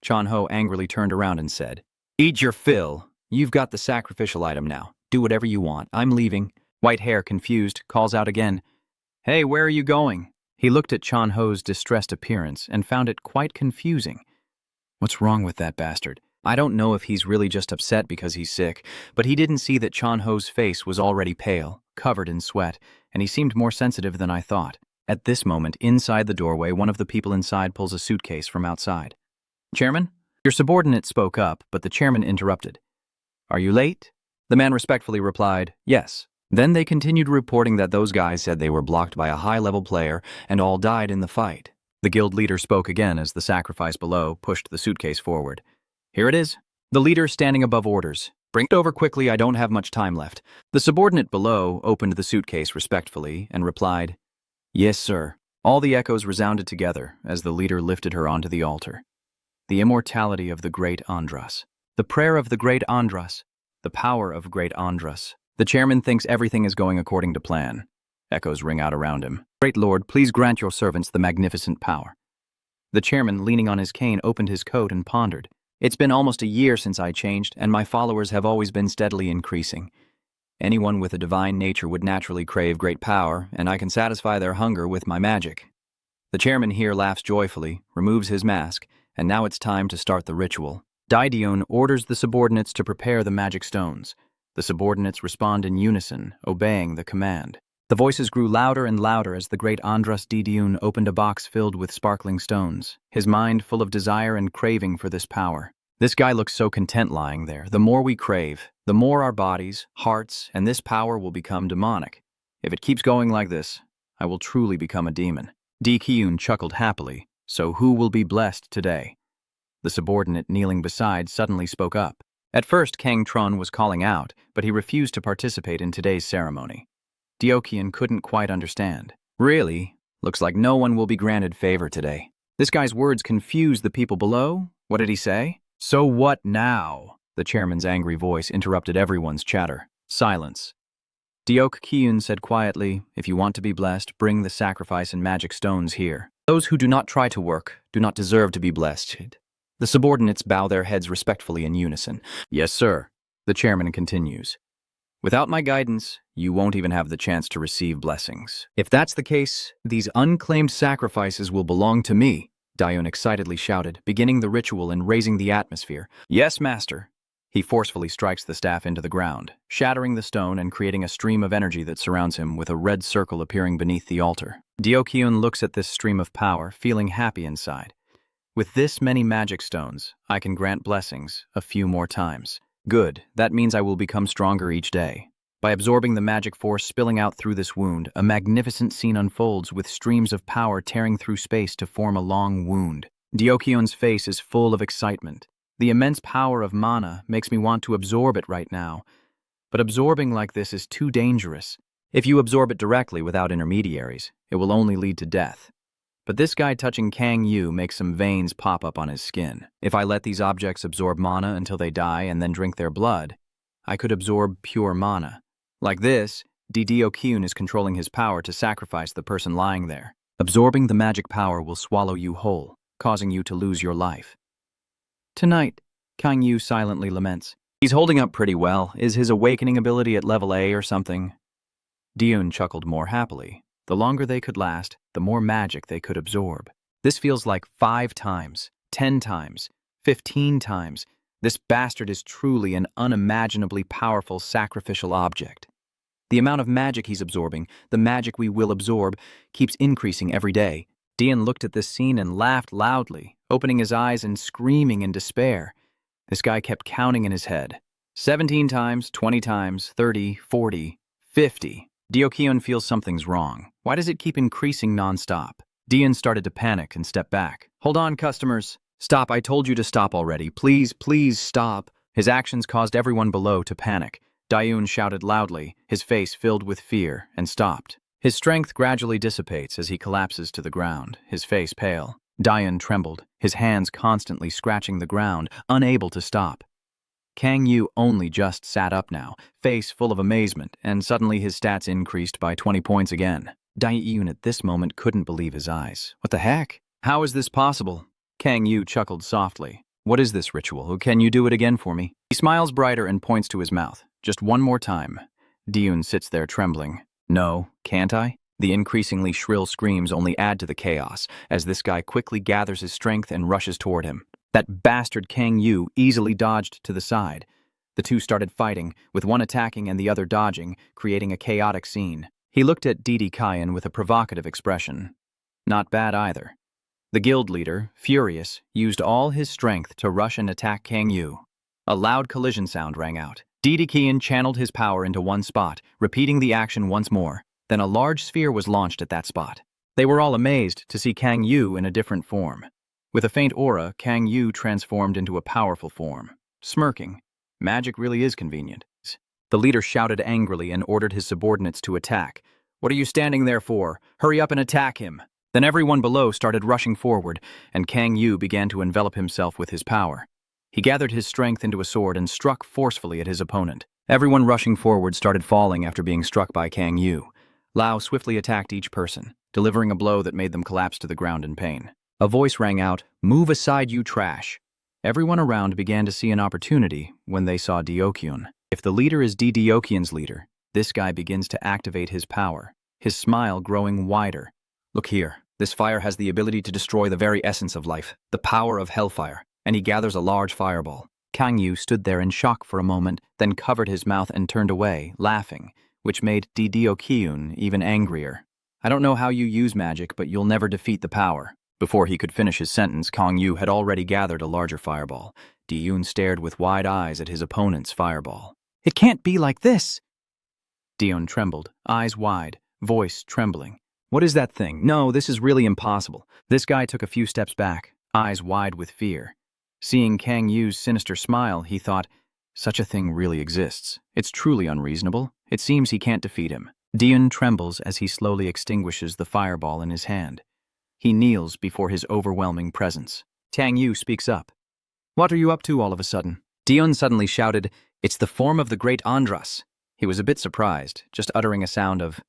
Chan-Ho angrily turned around and said, Eat your fill. You've got the sacrificial item now. Do whatever you want. I'm leaving. White hair, confused, calls out again. Hey, where are you going? He looked at Chan-Ho's distressed appearance and found it quite confusing. What's wrong with that bastard? I don't know if he's really just upset because he's sick, but he didn't see that Chan-Ho's face was already pale, covered in sweat, and he seemed more sensitive than I thought. At this moment, inside the doorway, one of the people inside pulls a suitcase from outside. Chairman? Your subordinate spoke up, but the chairman interrupted. Are you late? The man respectfully replied, yes. Then they continued reporting that those guys said they were blocked by a high-level player and all died in the fight. The guild leader spoke again as the sacrifice below pushed the suitcase forward. Here it is. The leader standing above orders. Bring it over quickly, I don't have much time left. The subordinate below opened the suitcase respectfully and replied, Yes, sir. All the echoes resounded together as the leader lifted her onto the altar. The immortality of the great Andras. The prayer of the great Andras. The power of great Andras. The chairman thinks everything is going according to plan. Echoes ring out around him. Great Lord, please grant your servants the magnificent power. The chairman, leaning on his cane, opened his coat and pondered. It's been almost a year since I changed, and my followers have always been steadily increasing. Anyone with a divine nature would naturally crave great power, and I can satisfy their hunger with my magic. The chairman here laughs joyfully, removes his mask, and now it's time to start the ritual. Daidion orders the subordinates to prepare the magic stones. The subordinates respond in unison, obeying the command. The voices grew louder and louder as the great Andras Daidion opened a box filled with sparkling stones, his mind full of desire and craving for this power. This guy looks so content lying there. The more we crave, the more our bodies, hearts, and this power will become demonic. If it keeps going like this, I will truly become a demon. Di Kyun chuckled happily. So who will be blessed today? The subordinate kneeling beside suddenly spoke up. At first, Kang Tron was calling out, but he refused to participate in today's ceremony. Deokian couldn't quite understand. Really? Looks like no one will be granted favor today. This guy's words confused the people below. What did he say? So what now? The chairman's angry voice interrupted everyone's chatter. Silence. Deok Kyun said quietly, if you want to be blessed, bring the sacrifice and magic stones here. Those who do not try to work do not deserve to be blessed. The subordinates bow their heads respectfully in unison. Yes, sir. The chairman continues. Without my guidance, you won't even have the chance to receive blessings. If that's the case, these unclaimed sacrifices will belong to me, Dion excitedly shouted, beginning the ritual and raising the atmosphere. Yes, master. He forcefully strikes the staff into the ground, shattering the stone and creating a stream of energy that surrounds him with a red circle appearing beneath the altar. Deokyun looks at this stream of power, feeling happy inside. With this many magic stones, I can grant blessings a few more times. Good, that means I will become stronger each day. By absorbing the magic force spilling out through this wound, a magnificent scene unfolds with streams of power tearing through space to form a long wound. Deokyun's face is full of excitement. The immense power of mana makes me want to absorb it right now. But absorbing like this is too dangerous. If you absorb it directly without intermediaries, it will only lead to death. But this guy touching Kang Yu makes some veins pop up on his skin. If I let these objects absorb mana until they die and then drink their blood, I could absorb pure mana. Like this, Ddokun is controlling his power to sacrifice the person lying there. Absorbing the magic power will swallow you whole, causing you to lose your life. Tonight, Kang Yu silently laments. He's holding up pretty well. Is his awakening ability at level A or something? Diun chuckled more happily. The longer they could last, the more magic they could absorb. This feels like 5 times, 10 times, 15 times. This bastard is truly an unimaginably powerful sacrificial object. The amount of magic he's absorbing, the magic we will absorb, keeps increasing every day. Dian looked at this scene and laughed loudly, opening his eyes and screaming in despair. This guy kept counting in his head. 17 times, 20 times, 30, 40, 50. Ddokun feels something's wrong. Why does it keep increasing nonstop? Dian started to panic and step back. Hold on, customers. Stop, I told you to stop already. Please, please stop. His actions caused everyone below to panic. Diun shouted loudly, his face filled with fear, and stopped. His strength gradually dissipates as he collapses to the ground, his face pale. Dian trembled, his hands constantly scratching the ground, unable to stop. Kang Yu only just sat up now, face full of amazement, and suddenly his stats increased by 20 points again. Diun at this moment couldn't believe his eyes. What the heck? How is this possible? Kang Yu chuckled softly. What is this ritual? Can you do it again for me? He smiles brighter and points to his mouth. Just one more time. Diun sits there trembling. No, can't I? The increasingly shrill screams only add to the chaos as this guy quickly gathers his strength and rushes toward him. That bastard Kang Yu easily dodged to the side. The two started fighting, with one attacking and the other dodging, creating a chaotic scene. He looked at Ddokun with a provocative expression. Not bad either. The guild leader, furious, used all his strength to rush and attack Kang Yu. A loud collision sound rang out. Ddokun channeled his power into one spot, repeating the action once more. Then a large sphere was launched at that spot. They were all amazed to see Kang Yu in a different form. With a faint aura, Kang Yu transformed into a powerful form. Smirking. Magic really is convenient. The leader shouted angrily and ordered his subordinates to attack. What are you standing there for? Hurry up and attack him. Then everyone below started rushing forward, and Kang Yu began to envelop himself with his power. He gathered his strength into a sword and struck forcefully at his opponent. Everyone rushing forward started falling after being struck by Kang Yu. Lao swiftly attacked each person, delivering a blow that made them collapse to the ground in pain. A voice rang out, "Move aside, you trash." Everyone around began to see an opportunity when they saw Ddokun. If the leader is Ddokun's leader, this guy begins to activate his power, his smile growing wider. Look here, this fire has the ability to destroy the very essence of life, the power of hellfire, and he gathers a large fireball. Kang Yu stood there in shock for a moment, then covered his mouth and turned away, laughing, which made Ddokun even angrier. I don't know how you use magic, but you'll never defeat the power. Before he could finish his sentence, Kang Yu had already gathered a larger fireball. Diun stared with wide eyes at his opponent's fireball. It can't be like this! Diun trembled, eyes wide, voice trembling. What is that thing? No, this is really impossible. This guy took a few steps back, eyes wide with fear. Seeing Kang Yu's sinister smile, he thought, such a thing really exists. It's truly unreasonable. It seems he can't defeat him. Diun trembles as he slowly extinguishes the fireball in his hand. He kneels before his overwhelming presence. Kang Yu speaks up. What are you up to all of a sudden? Diun suddenly shouted, "It's the form of the great Andras." He was a bit surprised, just uttering a sound of,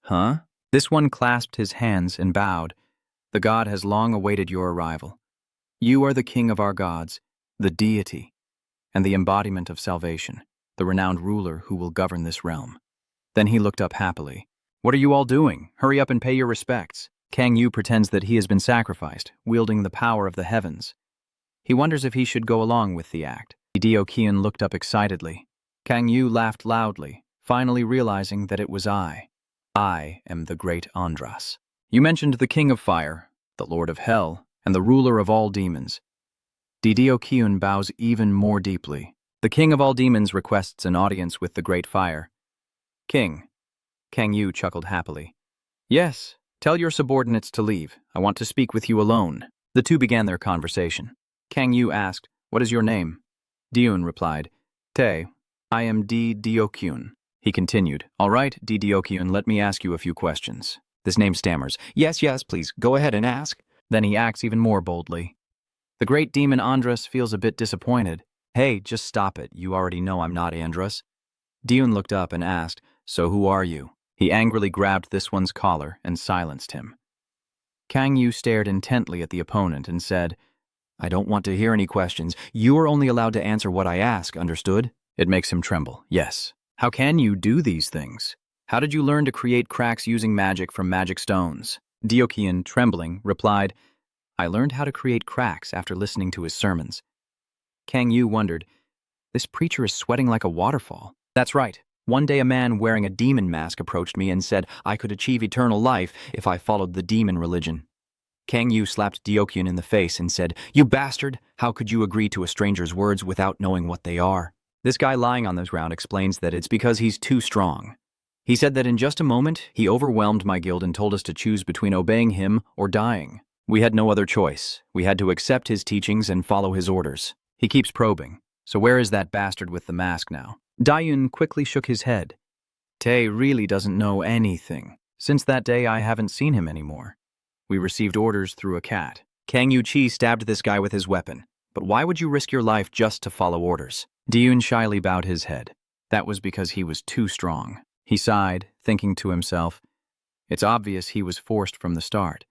"Huh?" This one clasped his hands and bowed. The god has long awaited your arrival. You are the king of our gods, the deity, and the embodiment of salvation, the renowned ruler who will govern this realm. Then he looked up happily. What are you all doing? Hurry up and pay your respects. Kang Yu pretends that he has been sacrificed, wielding the power of the heavens. He wonders if he should go along with the act. Ddokun looked up excitedly. Kang Yu laughed loudly, finally realizing that it was I. I am the great Andras. You mentioned the king of fire, the lord of hell, and the ruler of all demons. Ddokun bows even more deeply. The king of all demons requests an audience with the great fire. King. Kang Yu chuckled happily. Yes, tell your subordinates to leave. I want to speak with you alone. The two began their conversation. Kang Yu asked, what is your name? Diun replied, Te. I am Ddokun. He continued, all right, Ddokun, let me ask you a few questions. This name stammers, yes, please, go ahead and ask. Then he acts even more boldly. The great demon Andras feels a bit disappointed. Hey, just stop it. You already know I'm not Andrus. Dion looked up and asked, so who are you? He angrily grabbed this one's collar and silenced him. Kang Yu stared intently at the opponent and said, I don't want to hear any questions. You are only allowed to answer what I ask, understood? It makes him tremble. Yes. How can you do these things? How did you learn to create cracks using magic from magic stones? Diokian, trembling, replied, I learned how to create cracks after listening to his sermons. Kang Yu wondered, this preacher is sweating like a waterfall. That's right. One day a man wearing a demon mask approached me and said I could achieve eternal life if I followed the demon religion. Kang Yu slapped Diokian in the face and said, You bastard! How could you agree to a stranger's words without knowing what they are? This guy lying on the ground explains that it's because he's too strong. He said that in just a moment, he overwhelmed my guild and told us to choose between obeying him or dying. We had no other choice. We had to accept his teachings and follow his orders. He keeps probing. So where is that bastard with the mask now? Dayun quickly shook his head. Tae really doesn't know anything. Since that day, I haven't seen him anymore. We received orders through a cat. Kang Yu Chi stabbed this guy with his weapon. But why would you risk your life just to follow orders? Dayun shyly bowed his head. That was because he was too strong. He sighed, thinking to himself, it's obvious he was forced from the start.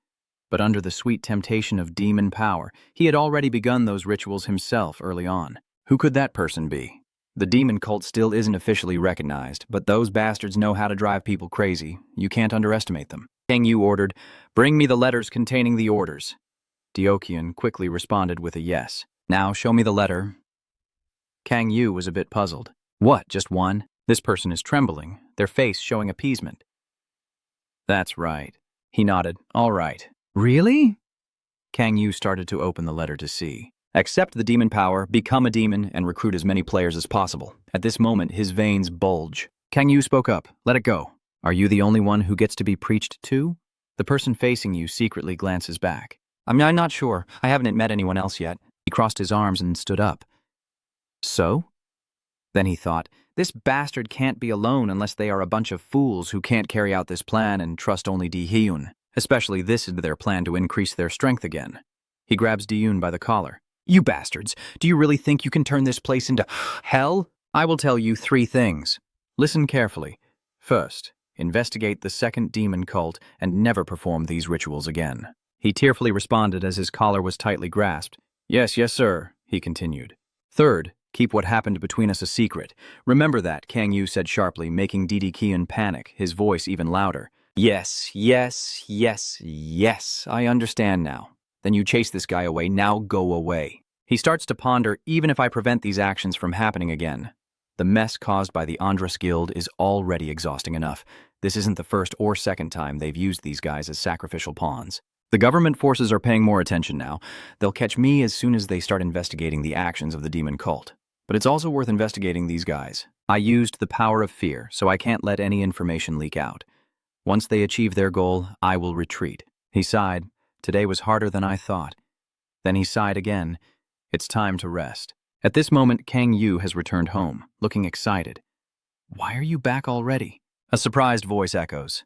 But under the sweet temptation of demon power, he had already begun those rituals himself early on. Who could that person be? The demon cult still isn't officially recognized, but those bastards know how to drive people crazy. You can't underestimate them. Kang Yu ordered, bring me the letters containing the orders. Diokian quickly responded with a yes. Now show me the letter. Kang Yu was a bit puzzled. What, just one? This person is trembling, their face showing appeasement. That's right. He nodded. All right. Really? Kang Yu started to open the letter to see. Accept the demon power, become a demon, and recruit as many players as possible. At this moment, his veins bulge. Kang Yu spoke up. Let it go. Are you the only one who gets to be preached to? The person facing you secretly glances back. I'm not sure. I haven't met anyone else yet. He crossed his arms and stood up. So? Then he thought, this bastard can't be alone unless they are a bunch of fools who can't carry out this plan and trust only Di-hyun. Especially this is their plan to increase their strength again. He grabs Di-hyun by the collar. You bastards, do you really think you can turn this place into hell? I will tell you 3 things. Listen carefully. First, investigate the second demon cult and never perform these rituals again. He tearfully responded as his collar was tightly grasped. Yes, sir, he continued. Third, keep what happened between us a secret. Remember that, Kang Yu said sharply, making Di-hyun panic, his voice even louder. Yes, I understand now. Then you chase this guy away, now go away. He starts to ponder, even if I prevent these actions from happening again. The mess caused by the Andrus Guild is already exhausting enough. This isn't the first or second time they've used these guys as sacrificial pawns. The government forces are paying more attention now. They'll catch me as soon as they start investigating the actions of the demon cult. But it's also worth investigating these guys. I used the power of fear, so I can't let any information leak out. Once they achieve their goal, I will retreat. He sighed. Today was harder than I thought. Then he sighed again. It's time to rest. At this moment, Kang Yu has returned home, looking excited. Why are you back already? A surprised voice echoes.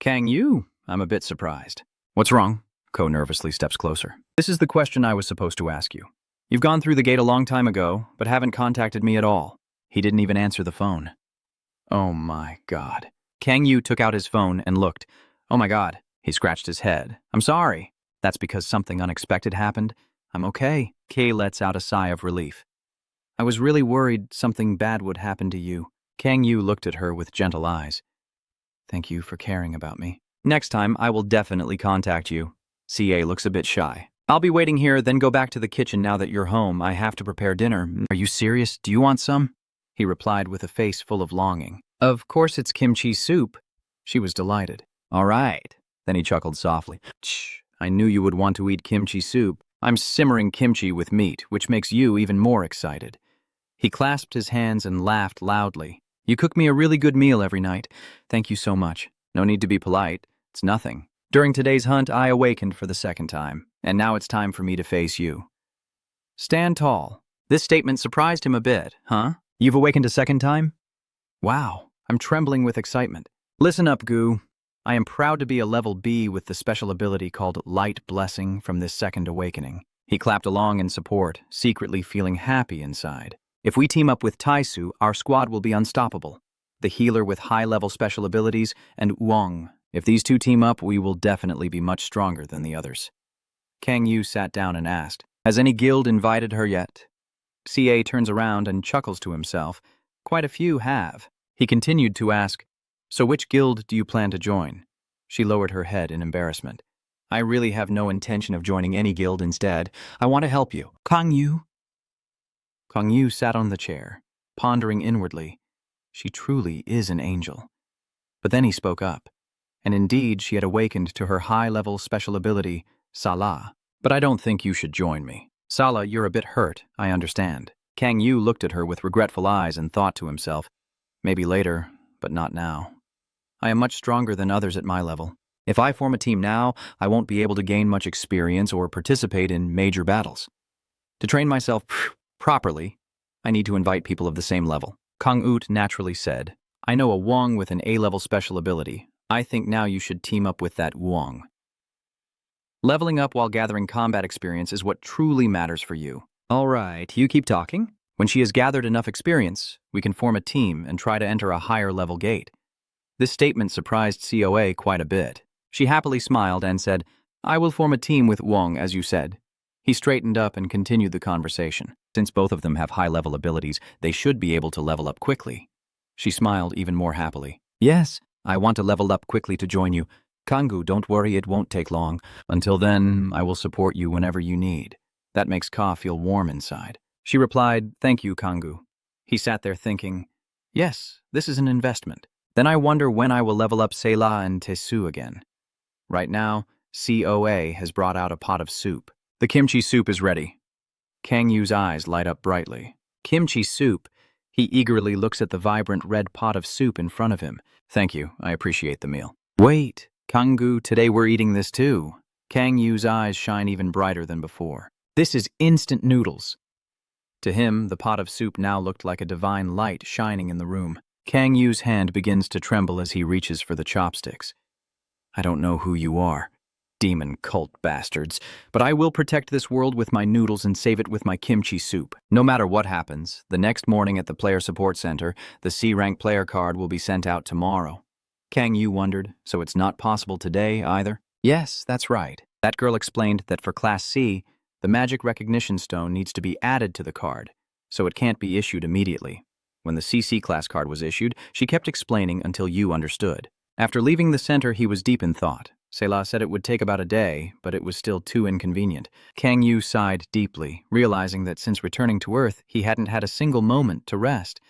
Kang Yu? I'm a bit surprised. What's wrong? Ko nervously steps closer. This is the question I was supposed to ask you. You've gone through the gate a long time ago, but haven't contacted me at all. He didn't even answer the phone. Oh my God. Kang Yu took out his phone and looked. Oh my God. He scratched his head. I'm sorry. That's because something unexpected happened. I'm okay. Kay lets out a sigh of relief. I was really worried something bad would happen to you. Kang Yu looked at her with gentle eyes. Thank you for caring about me. Next time, I will definitely contact you. CA looks a bit shy. I'll be waiting here, then go back to the kitchen now that you're home. I have to prepare dinner. Are you serious? Do you want some? He replied with a face full of longing. Of course it's kimchi soup. She was delighted. All right. Then he chuckled softly. Shh, I knew you would want to eat kimchi soup. I'm simmering kimchi with meat, which makes you even more excited. He clasped his hands and laughed loudly. You cook me a really good meal every night. Thank you so much. No need to be polite. It's nothing. During today's hunt, I awakened for the second time, and now it's time for me to face you. Stand tall. This statement surprised him a bit, huh? You've awakened a second time? Wow, I'm trembling with excitement. Listen up, Gu. I am proud to be a level B with the special ability called Light Blessing from this second awakening. He clapped along in support, secretly feeling happy inside. If we team up with Taisu, our squad will be unstoppable. The healer with high-level special abilities, and Wong. If these two team up, we will definitely be much stronger than the others. Kang Yu sat down and asked, "Has any guild invited her yet?" CA turns around and chuckles to himself. Quite a few have. He continued to ask, "So which guild do you plan to join?" She lowered her head in embarrassment. I really have no intention of joining any guild instead. I want to help you. Kang Yu? Kang Yu sat on the chair, pondering inwardly. She truly is an angel. But then he spoke up. And indeed, she had awakened to her high-level special ability, Sola. But I don't think you should join me. Sola, you're a bit hurt, I understand. Kang Yu looked at her with regretful eyes and thought to himself, maybe later, but not now. I am much stronger than others at my level. If I form a team now, I won't be able to gain much experience or participate in major battles. To train myself properly, I need to invite people of the same level. Kang Ut naturally said, I know a Wong with an A-level special ability. I think now you should team up with that Wong. Leveling up while gathering combat experience is what truly matters for you. All right, you keep talking. When she has gathered enough experience, we can form a team and try to enter a higher level gate. This statement surprised COA quite a bit. She happily smiled and said, I will form a team with Wong, as you said. He straightened up and continued the conversation. Since both of them have high-level abilities, they should be able to level up quickly. She smiled even more happily. Yes, I want to level up quickly to join you. Kangu, don't worry, it won't take long. Until then, I will support you whenever you need. That makes Ka feel warm inside. She replied, Thank you, Kangu. He sat there thinking, yes, this is an investment. Then I wonder when I will level up Seila and Tesu again. Right now, COA has brought out a pot of soup. The kimchi soup is ready. Kang Yu's eyes light up brightly. Kimchi soup? He eagerly looks at the vibrant red pot of soup in front of him. Thank you, I appreciate the meal. Wait, Kangu, today we're eating this too. Kang Yu's eyes shine even brighter than before. This is instant noodles. To him, the pot of soup now looked like a divine light shining in the room. Kang Yu's hand begins to tremble as he reaches for the chopsticks. I don't know who you are, demon cult bastards, but I will protect this world with my noodles and save it with my kimchi soup. No matter what happens, the next morning at the Player Support Center, the C-rank player card will be sent out tomorrow. Kang Yu wondered, so it's not possible today either? Yes, that's right. That girl explained that for Class C, the magic recognition stone needs to be added to the card, so it can't be issued immediately. When the CC class card was issued, she kept explaining until Yu understood. After leaving the center, he was deep in thought. Seila said it would take about a day, but it was still too inconvenient. Kang Yu sighed deeply, realizing that since returning to Earth, he hadn't had a single moment to rest.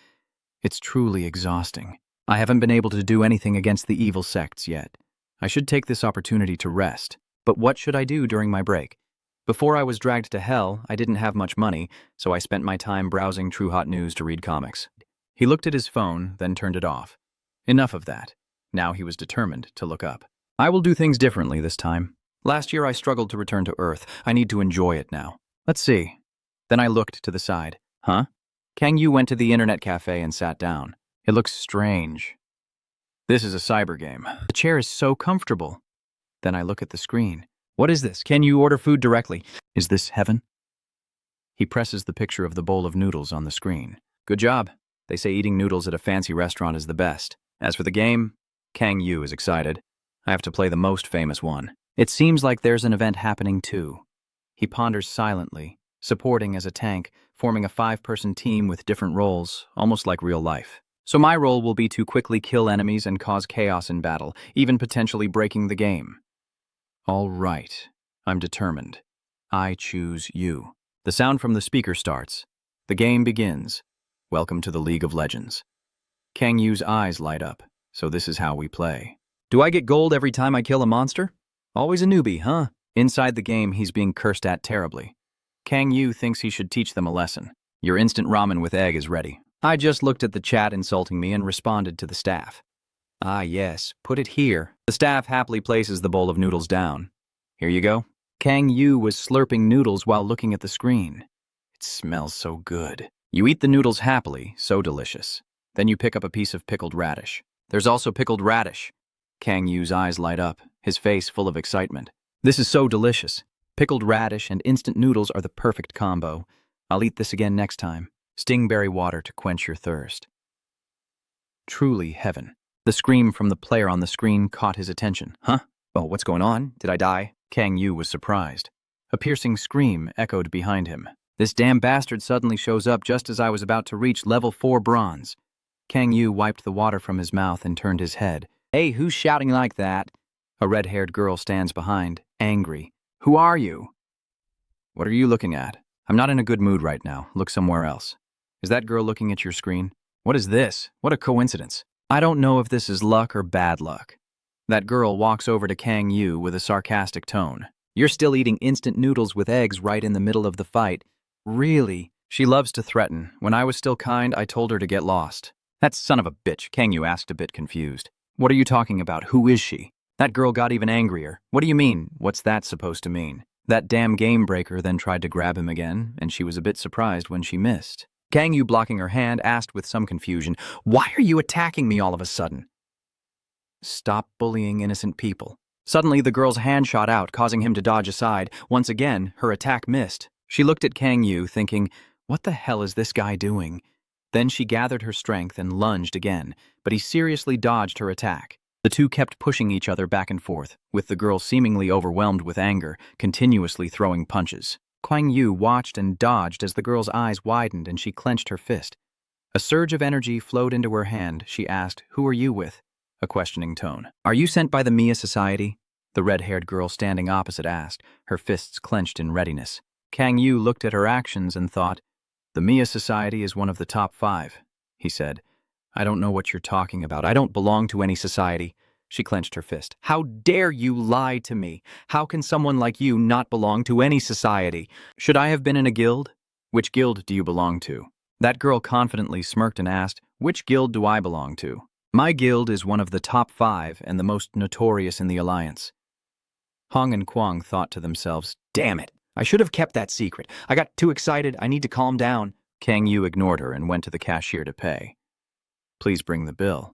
It's truly exhausting. I haven't been able to do anything against the evil sects yet. I should take this opportunity to rest. But what should I do during my break? Before I was dragged to hell, I didn't have much money, so I spent my time browsing True Hot News to read comics. He looked at his phone, then turned it off. Enough of that. Now he was determined to look up. I will do things differently this time. Last year I struggled to return to Earth. I need to enjoy it now. Let's see. Then I looked to the side. Huh? Kang Yu went to the internet cafe and sat down. It looks strange. This is a cyber game. The chair is so comfortable. Then I look at the screen. What is this? Can you order food directly? Is this heaven? He presses the picture of the bowl of noodles on the screen. Good job. They say eating noodles at a fancy restaurant is the best. As for the game, Kang Yu is excited. I have to play the most famous one. It seems like there's an event happening too. He ponders silently, supporting as a tank, forming a 5-person team with different roles, almost like real life. So my role will be to quickly kill enemies and cause chaos in battle, even potentially breaking the game. All right, I'm determined. I choose you. The sound from the speaker starts. The game begins. Welcome to the League of Legends. Kang Yu's eyes light up. So this is how we play. Do I get gold every time I kill a monster? Always a newbie, huh? Inside the game, he's being cursed at terribly. Kang Yu thinks he should teach them a lesson. Your instant ramen with egg is ready. I just looked at the chat insulting me and responded to the staff. Ah yes, put it here. The staff happily places the bowl of noodles down. Here you go. Kang Yu was slurping noodles while looking at the screen. It smells so good. You eat the noodles happily, so delicious. Then you pick up a piece of pickled radish. There's also pickled radish. Kang Yu's eyes light up, his face full of excitement. This is so delicious. Pickled radish and instant noodles are the perfect combo. I'll eat this again next time. Stingberry water to quench your thirst. Truly heaven. The scream from the player on the screen caught his attention. Huh? Oh, what's going on? Did I die? Kang Yu was surprised. A piercing scream echoed behind him. This damn bastard suddenly shows up just as I was about to reach level 4 bronze. Kang Yu wiped the water from his mouth and turned his head. Hey, who's shouting like that? A red-haired girl stands behind, angry. Who are you? What are you looking at? I'm not in a good mood right now. Look somewhere else. Is that girl looking at your screen? What is this? What a coincidence. I don't know if this is luck or bad luck. That girl walks over to Kang Yu with a sarcastic tone. You're still eating instant noodles with eggs right in the middle of the fight. Really? She loves to threaten. When I was still kind, I told her to get lost. That son of a bitch, Kang Yu asked, a bit confused. What are you talking about? Who is she? That girl got even angrier. What do you mean? What's that supposed to mean? That damn game breaker then tried to grab him again, and she was a bit surprised when she missed. Kang Yu, blocking her hand, asked with some confusion, Why are you attacking me all of a sudden? Stop bullying innocent people. Suddenly, the girl's hand shot out, causing him to dodge aside. Once again, her attack missed. She looked at Kang Yu, thinking, what the hell is this guy doing? Then she gathered her strength and lunged again, but he seriously dodged her attack. The two kept pushing each other back and forth, with the girl seemingly overwhelmed with anger, continuously throwing punches. Kang Yu watched and dodged as the girl's eyes widened and she clenched her fist. A surge of energy flowed into her hand. She asked, Who are you with? A questioning tone. Are you sent by the Mia Society? The red-haired girl standing opposite asked, her fists clenched in readiness. Kang Yu looked at her actions and thought, The Mia Society is one of the top 5, he said. I don't know what you're talking about. I don't belong to any society. She clenched her fist. How dare you lie to me? How can someone like you not belong to any society? Should I have been in a guild? Which guild do you belong to? That girl confidently smirked and asked, Which guild do I belong to? My guild is one of the top 5 and the most notorious in the Alliance. Hong and Kwang thought to themselves, Damn it, I should have kept that secret. I got too excited. I need to calm down. Kang Yu ignored her and went to the cashier to pay. Please bring the bill.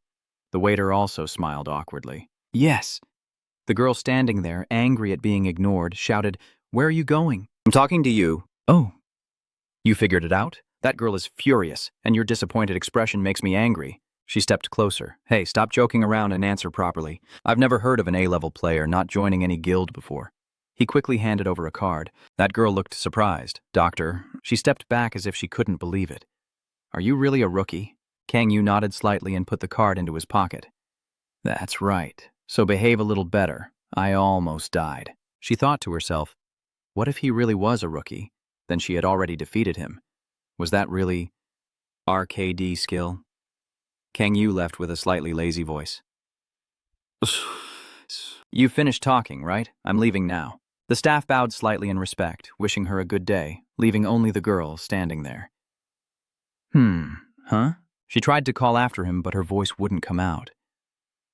The waiter also smiled awkwardly. Yes. The girl standing there, angry at being ignored, shouted, Where are you going? I'm talking to you. Oh. You figured it out? That girl is furious, and your disappointed expression makes me angry. She stepped closer. Hey, stop joking around and answer properly. I've never heard of an A-level player not joining any guild before. He quickly handed over a card. That girl looked surprised. Doctor, she stepped back as if she couldn't believe it. Are you really a rookie? Kang Yu nodded slightly and put the card into his pocket. That's right. So behave a little better. I almost died. She thought to herself, what if he really was a rookie? Then she had already defeated him. Was that really RKD skill? Kang Yu left with a slightly lazy voice. You finished talking, right? I'm leaving now. The staff bowed slightly in respect, wishing her a good day, leaving only the girl standing there. Huh? She tried to call after him, but her voice wouldn't come out.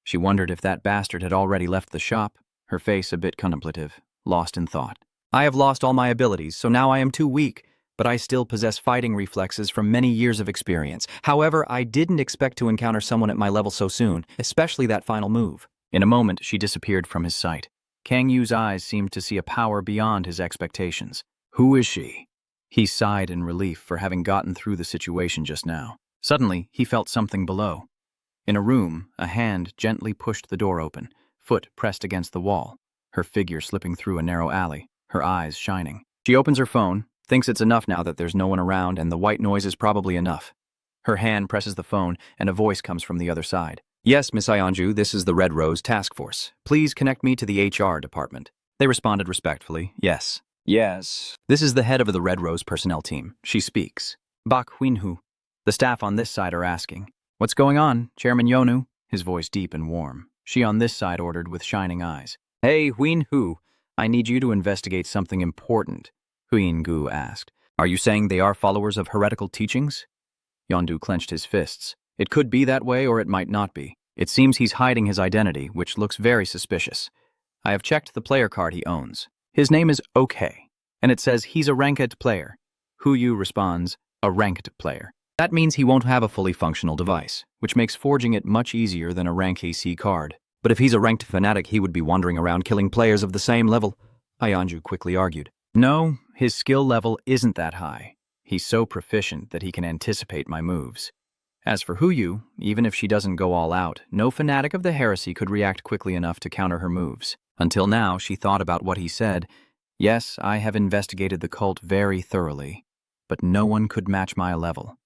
She wondered if that bastard had already left the shop, her face a bit contemplative, lost in thought. I have lost all my abilities, so now I am too weak, but I still possess fighting reflexes from many years of experience. However, I didn't expect to encounter someone at my level so soon, especially that final move. In a moment, she disappeared from his sight. Kang Yu's eyes seemed to see a power beyond his expectations. Who is she? He sighed in relief for having gotten through the situation just now. Suddenly, he felt something below. In a room, a hand gently pushed the door open, foot pressed against the wall, her figure slipping through a narrow alley, her eyes shining. She opens her phone, thinks it's enough now that there's no one around and the white noise is probably enough. Her hand presses the phone and a voice comes from the other side. Yes, Miss Ionju, this is the Red Rose Task Force. Please connect me to the HR department. They responded respectfully, yes. Yes. This is the head of the Red Rose personnel team. She speaks. Bak Huinhu. The staff on this side are asking. What's going on, Chairman Yonu? His voice deep and warm. She on this side ordered with shining eyes. Hey, Huinhu, I need you to investigate something important. Huingu asked. Are you saying they are followers of heretical teachings? Yondu clenched his fists. It could be that way or it might not be. It seems he's hiding his identity, which looks very suspicious. I have checked the player card he owns. His name is OK, and it says he's a ranked player. Huyu responds, a ranked player. That means he won't have a fully functional device, which makes forging it much easier than a rank AC card. But if he's a ranked fanatic, he would be wandering around killing players of the same level. Ayanju quickly argued. No, his skill level isn't that high. He's so proficient that he can anticipate my moves. As for Huyu, even if she doesn't go all out, no fanatic of the heresy could react quickly enough to counter her moves. Until now, she thought about what he said. Yes, I have investigated the cult very thoroughly, but no one could match my level.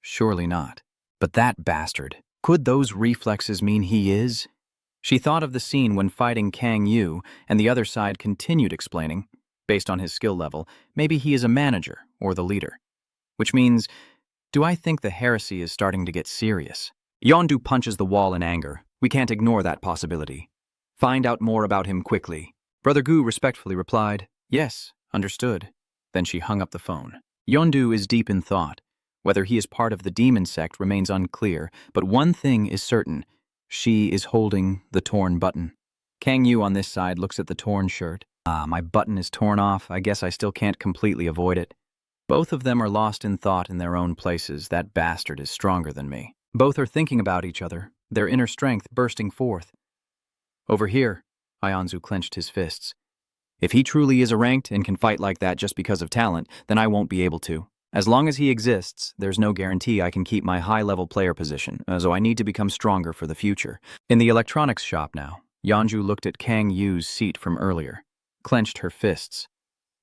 Surely not. But that bastard, could those reflexes mean he is? She thought of the scene when fighting Kang Yu, and the other side continued explaining, based on his skill level, maybe he is a manager or the leader. Which means, do I think the heresy is starting to get serious? Yondu punches the wall in anger. We can't ignore that possibility. Find out more about him quickly. Brother Gu respectfully replied, yes, understood. Then she hung up the phone. Yondu is deep in thought. Whether he is part of the demon sect remains unclear, but one thing is certain. She is holding the torn button. Kang Yu on this side looks at the torn shirt. My button is torn off. I guess I still can't completely avoid it. Both of them are lost in thought in their own places. That bastard is stronger than me. Both are thinking about each other, their inner strength bursting forth. Over here, Ayanzu clenched his fists. If he truly is a ranked and can fight like that just because of talent, then I won't be able to. As long as he exists, there's no guarantee I can keep my high-level player position, so I need to become stronger for the future. In the electronics shop now, Yanju looked at Kang Yu's seat from earlier, clenched her fists,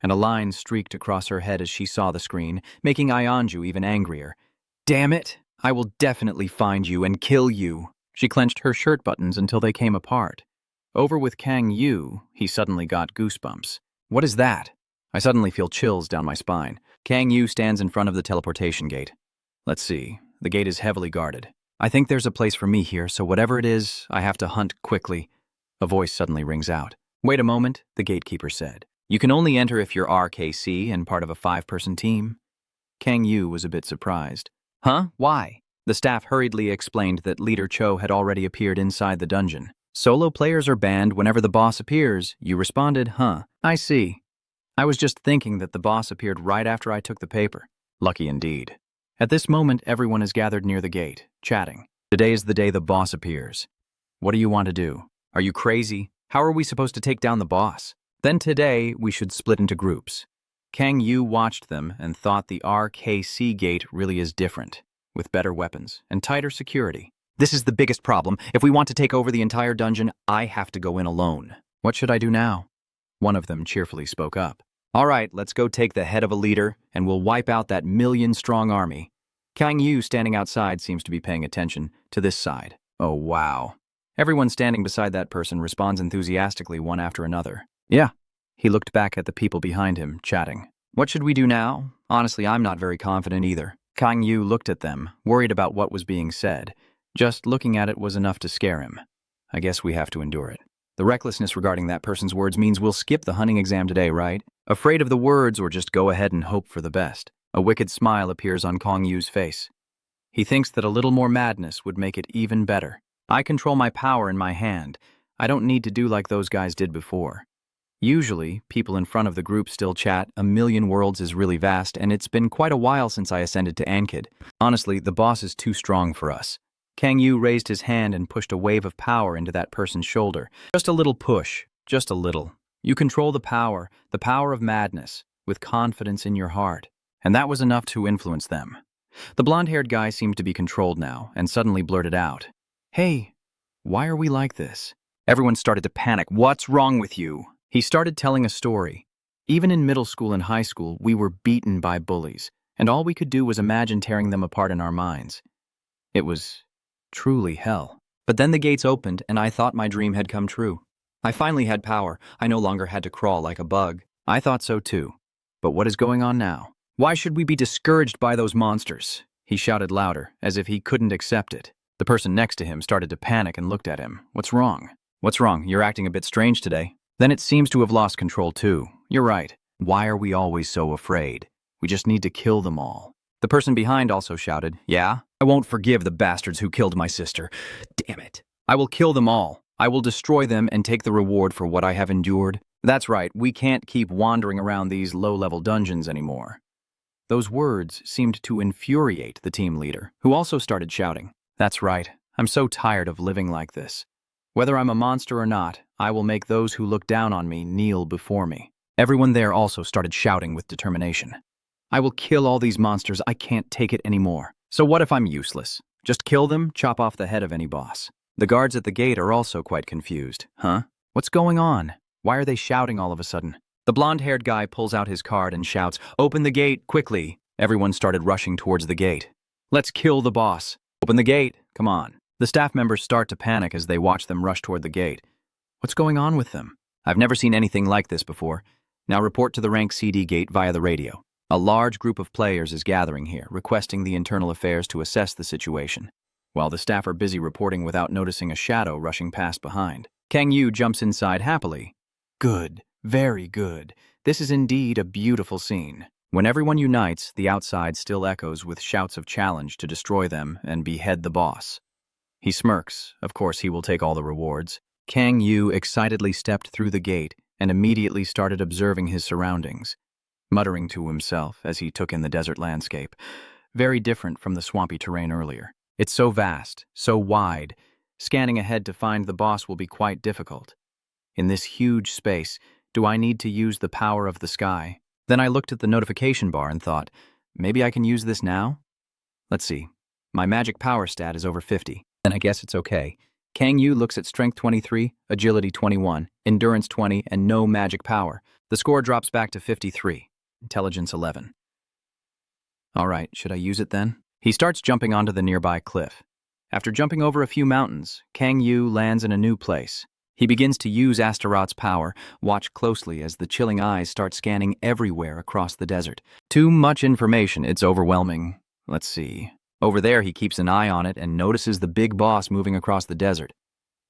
and a line streaked across her head as she saw the screen, making Ayanju even angrier. Damn it! I will definitely find you and kill you. She clenched her shirt buttons until they came apart. Over with Kang Yu, he suddenly got goosebumps. What is that? I suddenly feel chills down my spine. Kang Yu stands in front of the teleportation gate. Let's see. The gate is heavily guarded. I think there's a place for me here, so whatever it is, I have to hunt quickly. A voice suddenly rings out. Wait a moment, the gatekeeper said. You can only enter if you're RKC and part of a 5-person team. Kang Yu was a bit surprised. Huh? Why? The staff hurriedly explained that Leader Cho had already appeared inside the dungeon. Solo players are banned whenever the boss appears. You responded, huh? I see. I was just thinking that the boss appeared right after I took the paper. Lucky indeed. At this moment, everyone is gathered near the gate, chatting. Today is the day the boss appears. What do you want to do? Are you crazy? How are we supposed to take down the boss? Then today, we should split into groups. Kang Yu watched them and thought the RKC gate really is different, with better weapons and tighter security. This is the biggest problem. If we want to take over the entire dungeon, I have to go in alone. What should I do now? One of them cheerfully spoke up. All right, let's go take the head of a leader, and we'll wipe out that 1,000,000-strong army. Kang Yu, standing outside, seems to be paying attention to this side. Oh, wow. Everyone standing beside that person responds enthusiastically one after another. Yeah. He looked back at the people behind him, chatting. What should we do now? Honestly, I'm not very confident either. Kang Yu looked at them, worried about what was being said. Just looking at it was enough to scare him. I guess we have to endure it. The recklessness regarding that person's words means we'll skip the hunting exam today, right? Afraid of the words or just go ahead and hope for the best. A wicked smile appears on Kang Yu's face. He thinks that a little more madness would make it even better. I control my power in my hand. I don't need to do like those guys did before. Usually, people in front of the group still chat. 1,000,000 worlds is really vast, and it's been quite a while since I ascended to Ankid. Honestly, the boss is too strong for us. Kang Yu raised his hand and pushed a wave of power into that person's shoulder. Just a little push, just a little. You control the power of madness, with confidence in your heart. And that was enough to influence them. The blonde-haired guy seemed to be controlled now, and suddenly blurted out, Hey, why are we like this? Everyone started to panic. What's wrong with you? He started telling a story. Even in middle school and high school, we were beaten by bullies, and all we could do was imagine tearing them apart in our minds. It was truly hell. But then the gates opened, and I thought my dream had come true. I finally had power. I no longer had to crawl like a bug. I thought so too. But what is going on now? Why should we be discouraged by those monsters? He shouted louder, as if he couldn't accept it. The person next to him started to panic and looked at him. What's wrong? What's wrong? You're acting a bit strange today. Then it seems to have lost control too. You're right. Why are we always so afraid? We just need to kill them all. The person behind also shouted, Yeah? I won't forgive the bastards who killed my sister. Damn it. I will kill them all. I will destroy them and take the reward for what I have endured. That's right, we can't keep wandering around these low-level dungeons anymore. Those words seemed to infuriate the team leader, who also started shouting. That's right, I'm so tired of living like this. Whether I'm a monster or not, I will make those who look down on me kneel before me. Everyone there also started shouting with determination. I will kill all these monsters, I can't take it anymore. So what if I'm useless? Just kill them, chop off the head of any boss. The guards at the gate are also quite confused. Huh? What's going on? Why are they shouting all of a sudden? The blonde-haired guy pulls out his card and shouts, "Open the gate, quickly!" Everyone started rushing towards the gate. Let's kill the boss. Open the gate, come on. The staff members start to panic as they watch them rush toward the gate. What's going on with them? I've never seen anything like this before. Now report to the rank CD gate via the radio. A large group of players is gathering here, requesting the internal affairs to assess the situation. While the staff are busy reporting without noticing a shadow rushing past behind, Kang Yu jumps inside happily. Good, very good. This is indeed a beautiful scene. When everyone unites, the outside still echoes with shouts of challenge to destroy them and behead the boss. He smirks. Of course, he will take all the rewards. Kang Yu excitedly stepped through the gate and immediately started observing his surroundings, muttering to himself as he took in the desert landscape, very different from the swampy terrain earlier. It's so vast, so wide, scanning ahead to find the boss will be quite difficult. In this huge space, do I need to use the power of the sky? Then I looked at the notification bar and thought, maybe I can use this now? Let's see. My magic power stat is over 50. Then I guess it's okay. Kang Yu looks at strength 23, agility 21, endurance 20, and no magic power. The score drops back to 53, intelligence 11. All right, should I use it then? He starts jumping onto the nearby cliff. After jumping over a few mountains, Kang Yu lands in a new place. He begins to use Astaroth's power. Watch closely as the chilling eyes start scanning everywhere across the desert. Too much information, it's overwhelming. Let's see. Over there, he keeps an eye on it and notices the big boss moving across the desert.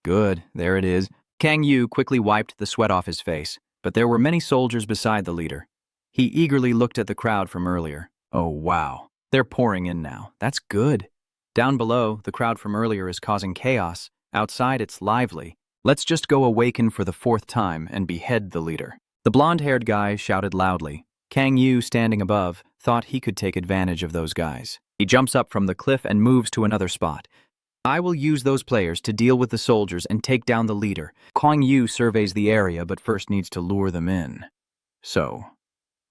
Good, there it is. Kang Yu quickly wiped the sweat off his face, but there were many soldiers beside the leader. He eagerly looked at the crowd from earlier. Oh, wow. They're pouring in now. That's good. Down below, the crowd from earlier is causing chaos. Outside, it's lively. Let's just go awaken for the 4th time and behead the leader. The blonde-haired guy shouted loudly. Kang Yu, standing above, thought he could take advantage of those guys. He jumps up from the cliff and moves to another spot. I will use those players to deal with the soldiers and take down the leader. Kang Yu surveys the area but first needs to lure them in. So,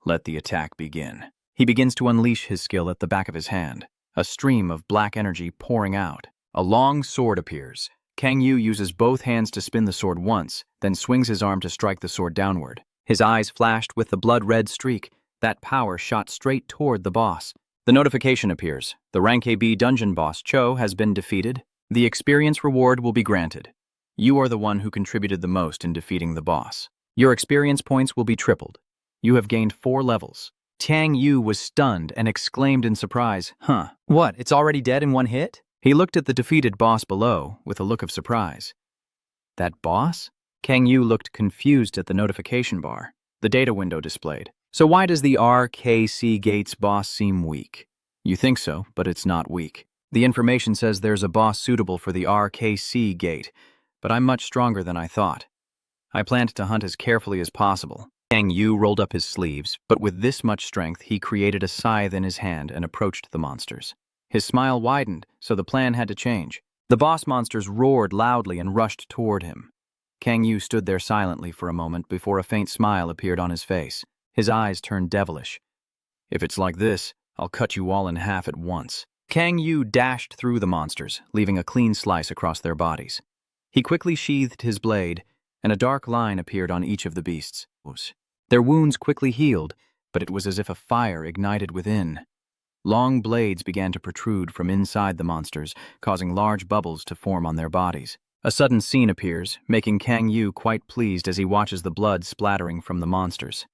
let the attack begin. He begins to unleash his skill at the back of his hand, a stream of black energy pouring out. A long sword appears. Kang Yu uses both hands to spin the sword once, then swings his arm to strike the sword downward. His eyes flashed with the blood-red streak. That power shot straight toward the boss. The notification appears. The rank AB dungeon boss, Cho, has been defeated. The experience reward will be granted. You are the one who contributed the most in defeating the boss. Your experience points will be tripled. You have gained 4 levels. Kang Yu was stunned and exclaimed in surprise, "Huh, what, it's already dead in one hit?" He looked at the defeated boss below with a look of surprise. That boss? Kang Yu looked confused at the notification bar. The data window displayed. So why does the RKC Gates boss seem weak? You think so, but it's not weak. The information says there's a boss suitable for the RKC Gate, but I'm much stronger than I thought. I planned to hunt as carefully as possible. Kang Yu rolled up his sleeves, but with this much strength, he created a scythe in his hand and approached the monsters. His smile widened, so the plan had to change. The boss monsters roared loudly and rushed toward him. Kang Yu stood there silently for a moment before a faint smile appeared on his face. His eyes turned devilish. If it's like this, I'll cut you all in half at once. Kang Yu dashed through the monsters, leaving a clean slice across their bodies. He quickly sheathed his blade, and a dark line appeared on each of the beasts. Their wounds quickly healed, but it was as if a fire ignited within. Long blades began to protrude from inside the monsters, causing large bubbles to form on their bodies. A sudden scene appears, making Kang Yu quite pleased as he watches the blood splattering from the monsters.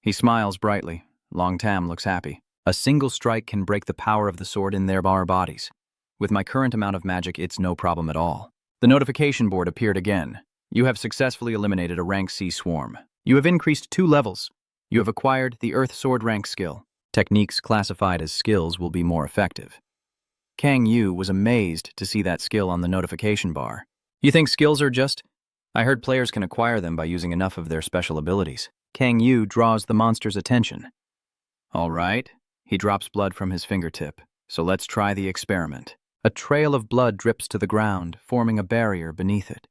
He smiles brightly. Long Tam looks happy. A single strike can break the power of the sword in their bodies. With my current amount of magic, it's no problem at all. The notification board appeared again. You have successfully eliminated a rank C swarm. You have increased 2 levels. You have acquired the Earth Sword rank skill. Techniques classified as skills will be more effective. Kang Yu was amazed to see that skill on the notification bar. You think skills are just... I heard players can acquire them by using enough of their special abilities. Kang Yu draws the monster's attention. All right. He drops blood from his fingertip. So let's try the experiment. A trail of blood drips to the ground, forming a barrier beneath it.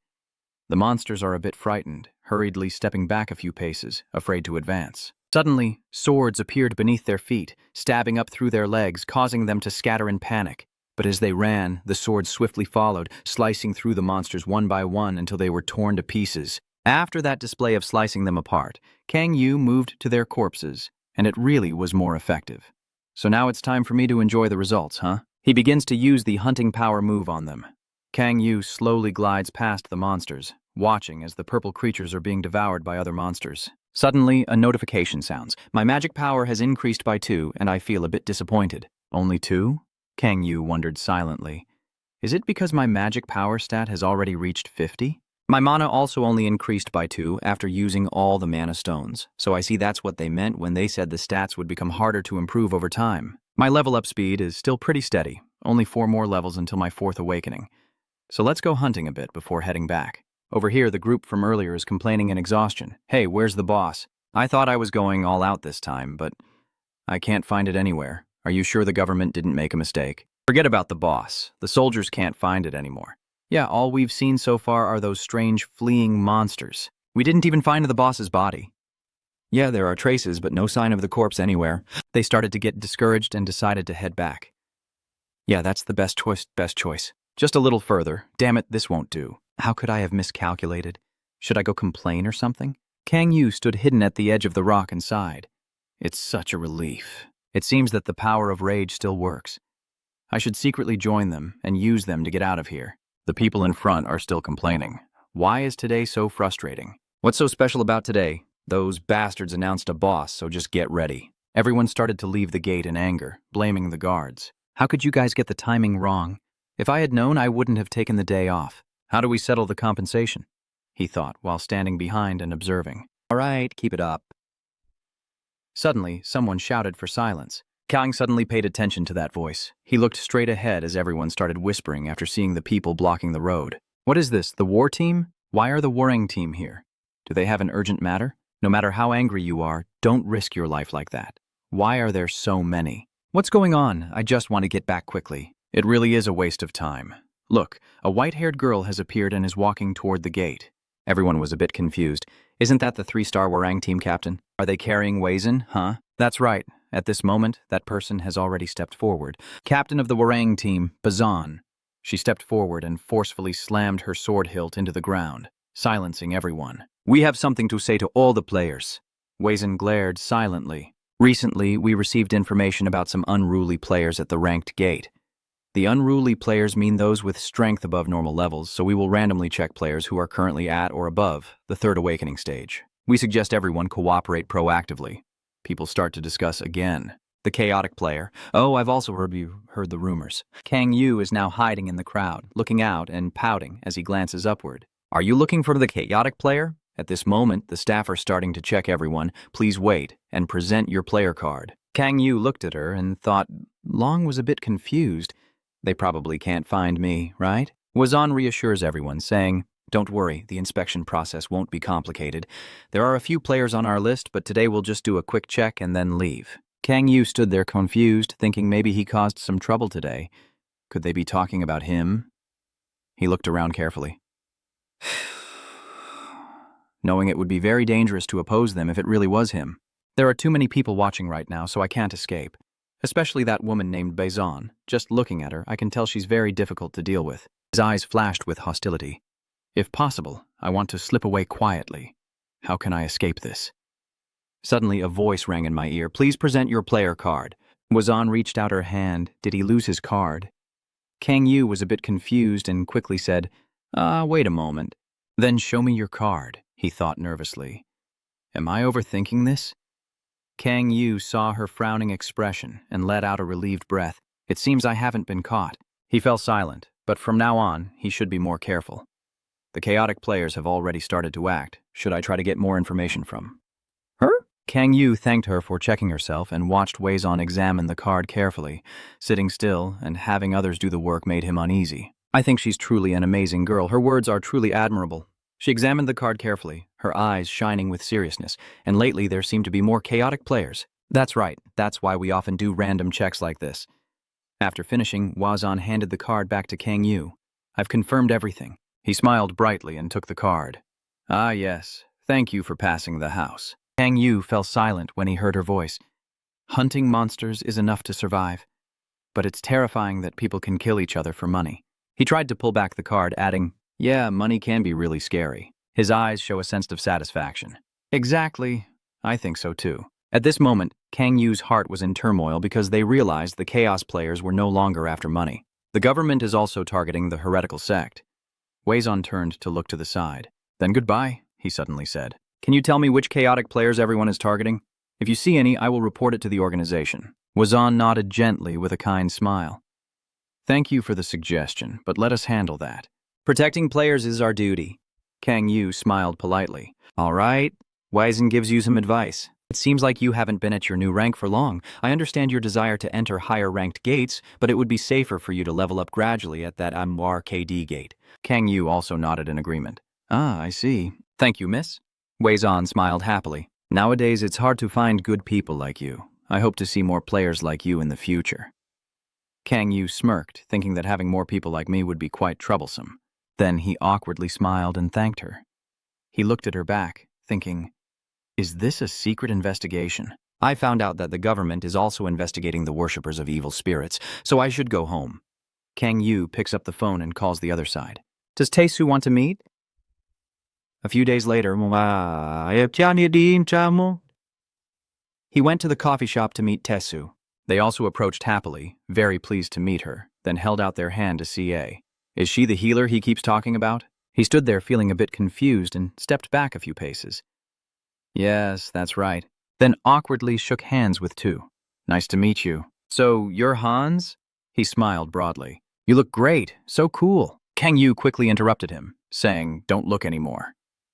The monsters are a bit frightened, hurriedly stepping back a few paces, afraid to advance. Suddenly, swords appeared beneath their feet, stabbing up through their legs, causing them to scatter in panic. But as they ran, the swords swiftly followed, slicing through the monsters one by one until they were torn to pieces. After that display of slicing them apart, Kang Yu moved to their corpses, and it really was more effective. So now it's time for me to enjoy the results, huh? He begins to use the hunting power move on them. Kang Yu slowly glides past the monsters, watching as the purple creatures are being devoured by other monsters. Suddenly, a notification sounds. My magic power has increased by 2, and I feel a bit disappointed. Only 2? Kang Yu wondered silently. Is it because my magic power stat has already reached 50? My mana also only increased by 2 after using all the mana stones, so I see that's what they meant when they said the stats would become harder to improve over time. My level up speed is still pretty steady, only 4 more levels until my 4th awakening. So let's go hunting a bit before heading back. Over here, the group from earlier is complaining in exhaustion. Hey, where's the boss? I thought I was going all out this time, but I can't find it anywhere. Are you sure the government didn't make a mistake? Forget about the boss. The soldiers can't find it anymore. Yeah, all we've seen so far are those strange fleeing monsters. We didn't even find the boss's body. Yeah, there are traces, but no sign of the corpse anywhere. They started to get discouraged and decided to head back. Yeah, that's the best choice. Just a little further. Damn it, this won't do. How could I have miscalculated? Should I go complain or something? Kang Yu stood hidden at the edge of the rock and sighed. It's such a relief. It seems that the power of rage still works. I should secretly join them and use them to get out of here. The people in front are still complaining. Why is today so frustrating? What's so special about today? Those bastards announced a boss, so just get ready. Everyone started to leave the gate in anger, blaming the guards. How could you guys get the timing wrong? If I had known, I wouldn't have taken the day off. How do we settle the compensation? He thought while standing behind and observing. All right, keep it up. Suddenly, someone shouted for silence. Kang suddenly paid attention to that voice. He looked straight ahead as everyone started whispering after seeing the people blocking the road. What is this, the war team? Why are the warring team here? Do they have an urgent matter? No matter how angry you are, don't risk your life like that. Why are there so many? What's going on? I just want to get back quickly. It really is a waste of time. Look, a white-haired girl has appeared and is walking toward the gate. Everyone was a bit confused. Isn't that the 3-star Warang team captain? Are they carrying Wazin, huh? That's right. At this moment, that person has already stepped forward. Captain of the Warang team, Bazan. She stepped forward and forcefully slammed her sword hilt into the ground, silencing everyone. We have something to say to all the players. Wazin glared silently. Recently, we received information about some unruly players at the ranked gate. The unruly players mean those with strength above normal levels, so we will randomly check players who are currently at or above the 3rd awakening stage. We suggest everyone cooperate proactively. People start to discuss again. The chaotic player. Oh, I've also heard the rumors. Kang Yu is now hiding in the crowd, looking out and pouting as he glances upward. Are you looking for the chaotic player? At this moment, the staff are starting to check everyone. Please wait and present your player card. Kang Yu looked at her and thought Long was a bit confused. They probably can't find me, right? Wazan reassures everyone, saying, don't worry, the inspection process won't be complicated. There are a few players on our list, but today we'll just do a quick check and then leave. Kang Yu stood there confused, thinking maybe he caused some trouble today. Could they be talking about him? He looked around carefully, knowing it would be very dangerous to oppose them if it really was him. There are too many people watching right now, so I can't escape. Especially that woman named Bazan. Just looking at her, I can tell she's very difficult to deal with. His eyes flashed with hostility. If possible, I want to slip away quietly. How can I escape this? Suddenly, a voice rang in my ear. Please present your player card. Wazan reached out her hand. Did he lose his card? Kang Yu was a bit confused and quickly said, wait a moment. Then show me your card, he thought nervously. Am I overthinking this? Kang Yu saw her frowning expression and let out a relieved breath. It seems I haven't been caught. He fell silent, but from now on, he should be more careful. The chaotic players have already started to act. Should I try to get more information from her? Kang Yu thanked her for checking herself and watched Wazan examine the card carefully. Sitting still and having others do the work made him uneasy. I think she's truly an amazing girl. Her words are truly admirable. She examined the card carefully, her eyes shining with seriousness, and lately there seemed to be more chaotic players. That's right, that's why we often do random checks like this. After finishing, Wazan handed the card back to Kang Yu. I've confirmed everything. He smiled brightly and took the card. Ah, yes. Thank you for passing the house. Kang Yu fell silent when he heard her voice. Hunting monsters is enough to survive, but it's terrifying that people can kill each other for money. He tried to pull back the card, adding, yeah, money can be really scary. His eyes show a sense of satisfaction. Exactly. I think so too. At this moment, Kang Yu's heart was in turmoil because they realized the Chaos players were no longer after money. The government is also targeting the heretical sect. Weizon turned to look to the side. Then goodbye, he suddenly said. Can you tell me which chaotic players everyone is targeting? If you see any, I will report it to the organization. Weizon nodded gently with a kind smile. Thank you for the suggestion, but let us handle that. Protecting players is our duty. Kang Yu smiled politely. All right, Weizon gives you some advice. It seems like you haven't been at your new rank for long. I understand your desire to enter higher-ranked gates, but it would be safer for you to level up gradually at that Amwar KD gate. Kang Yu also nodded in agreement. Ah, I see. Thank you, miss. Weizon smiled happily. Nowadays, it's hard to find good people like you. I hope to see more players like you in the future. Kang Yu smirked, thinking that having more people like me would be quite troublesome. Then he awkwardly smiled and thanked her. He looked at her back, thinking, is this a secret investigation? I found out that the government is also investigating the worshippers of evil spirits, so I should go home. Kang Yu picks up the phone and calls the other side. Does Taesu want to meet? A few days later, he went to the coffee shop to meet Taesu. They also approached happily, very pleased to meet her, then held out their hand to CA. Is she the healer he keeps talking about? He stood there feeling a bit confused and stepped back a few paces. Yes, that's right. Then awkwardly shook hands with Tu. Nice to meet you. So, you're Hans? He smiled broadly. You look great, so cool. Kang Yu quickly interrupted him, saying, don't look anymore.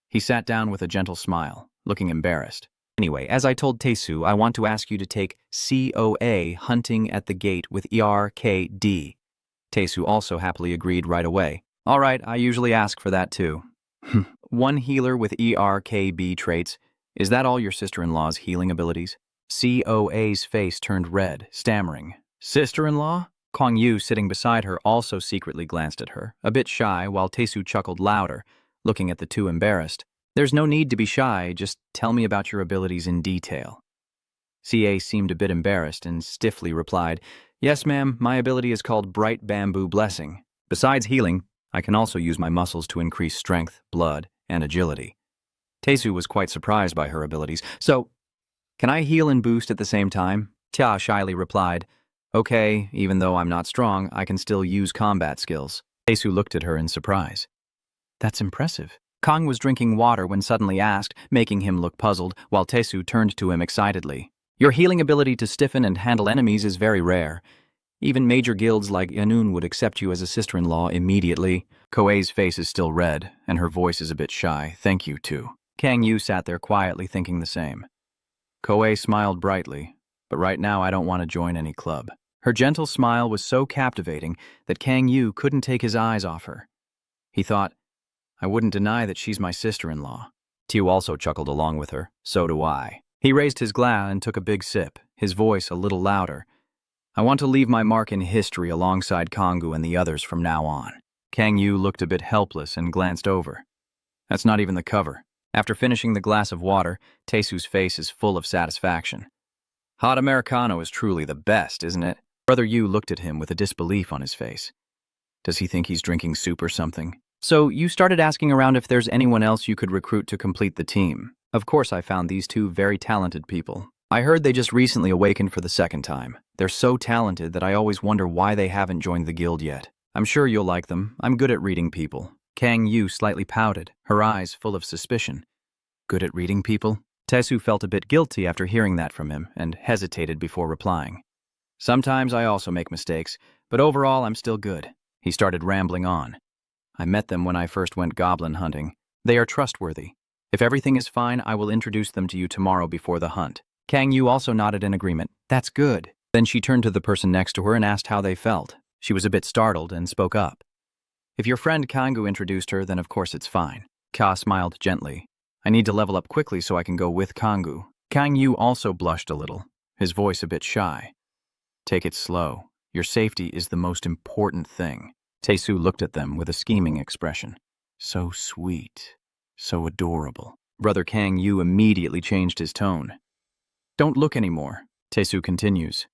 He sat down with a gentle smile, looking embarrassed. Anyway, as I told Taesu, I want to ask you to take COA hunting at the gate with ERKD. Taesu also happily agreed right away. All right, I usually ask for that too. One healer with ERKB traits. Is that all your sister-in-law's healing abilities? COA's face turned red, stammering. Sister-in-law? Kang Yu, sitting beside her, also secretly glanced at her, a bit shy, while Taesu chuckled louder, looking at the two embarrassed. There's no need to be shy, just tell me about your abilities in detail. CA seemed a bit embarrassed and stiffly replied, yes, ma'am, my ability is called Bright Bamboo Blessing. Besides healing, I can also use my muscles to increase strength, blood, and agility. Taesu was quite surprised by her abilities. So, can I heal and boost at the same time? Tia shyly replied, okay, even though I'm not strong, I can still use combat skills. Taesu looked at her in surprise. That's impressive. Kang was drinking water when suddenly asked, making him look puzzled, while Taesu turned to him excitedly. Your healing ability to stiffen and handle enemies is very rare. Even major guilds like Yanun would accept you as a sister-in-law immediately. Koei's face is still red, and her voice is a bit shy. Thank you, too. Kang Yu sat there quietly thinking the same. Koei smiled brightly, but right now I don't want to join any club. Her gentle smile was so captivating that Kang Yu couldn't take his eyes off her. He thought, I wouldn't deny that she's my sister-in-law. Tu also chuckled along with her. So do I. He raised his glass and took a big sip, his voice a little louder. I want to leave my mark in history alongside Kongu and the others from now on. Kang Yu looked a bit helpless and glanced over. That's not even the cover. After finishing the glass of water, Taesu's face is full of satisfaction. Hot Americano is truly the best, isn't it? Brother Yu looked at him with a disbelief on his face. Does he think he's drinking soup or something? So you started asking around if there's anyone else you could recruit to complete the team. Of course I found these two very talented people. I heard they just recently awakened for the second time. They're so talented that I always wonder why they haven't joined the guild yet. I'm sure you'll like them. I'm good at reading people. Kang Yu slightly pouted, her eyes full of suspicion. Good at reading people? Taesu felt a bit guilty after hearing that from him and hesitated before replying. Sometimes I also make mistakes, but overall I'm still good. He started rambling on. I met them when I first went goblin hunting. They are trustworthy. If everything is fine, I will introduce them to you tomorrow before the hunt. Kang Yu also nodded in agreement. That's good. Then she turned to the person next to her and asked how they felt. She was a bit startled and spoke up. If your friend Kangu introduced her, then of course it's fine. Ka smiled gently. I need to level up quickly so I can go with Kangu. Kang Yu also blushed a little, his voice a bit shy. Take it slow. Your safety is the most important thing. Taesu looked at them with a scheming expression. So sweet. So adorable. Brother Kang Yu immediately changed his tone. Don't look anymore, Taesu continues.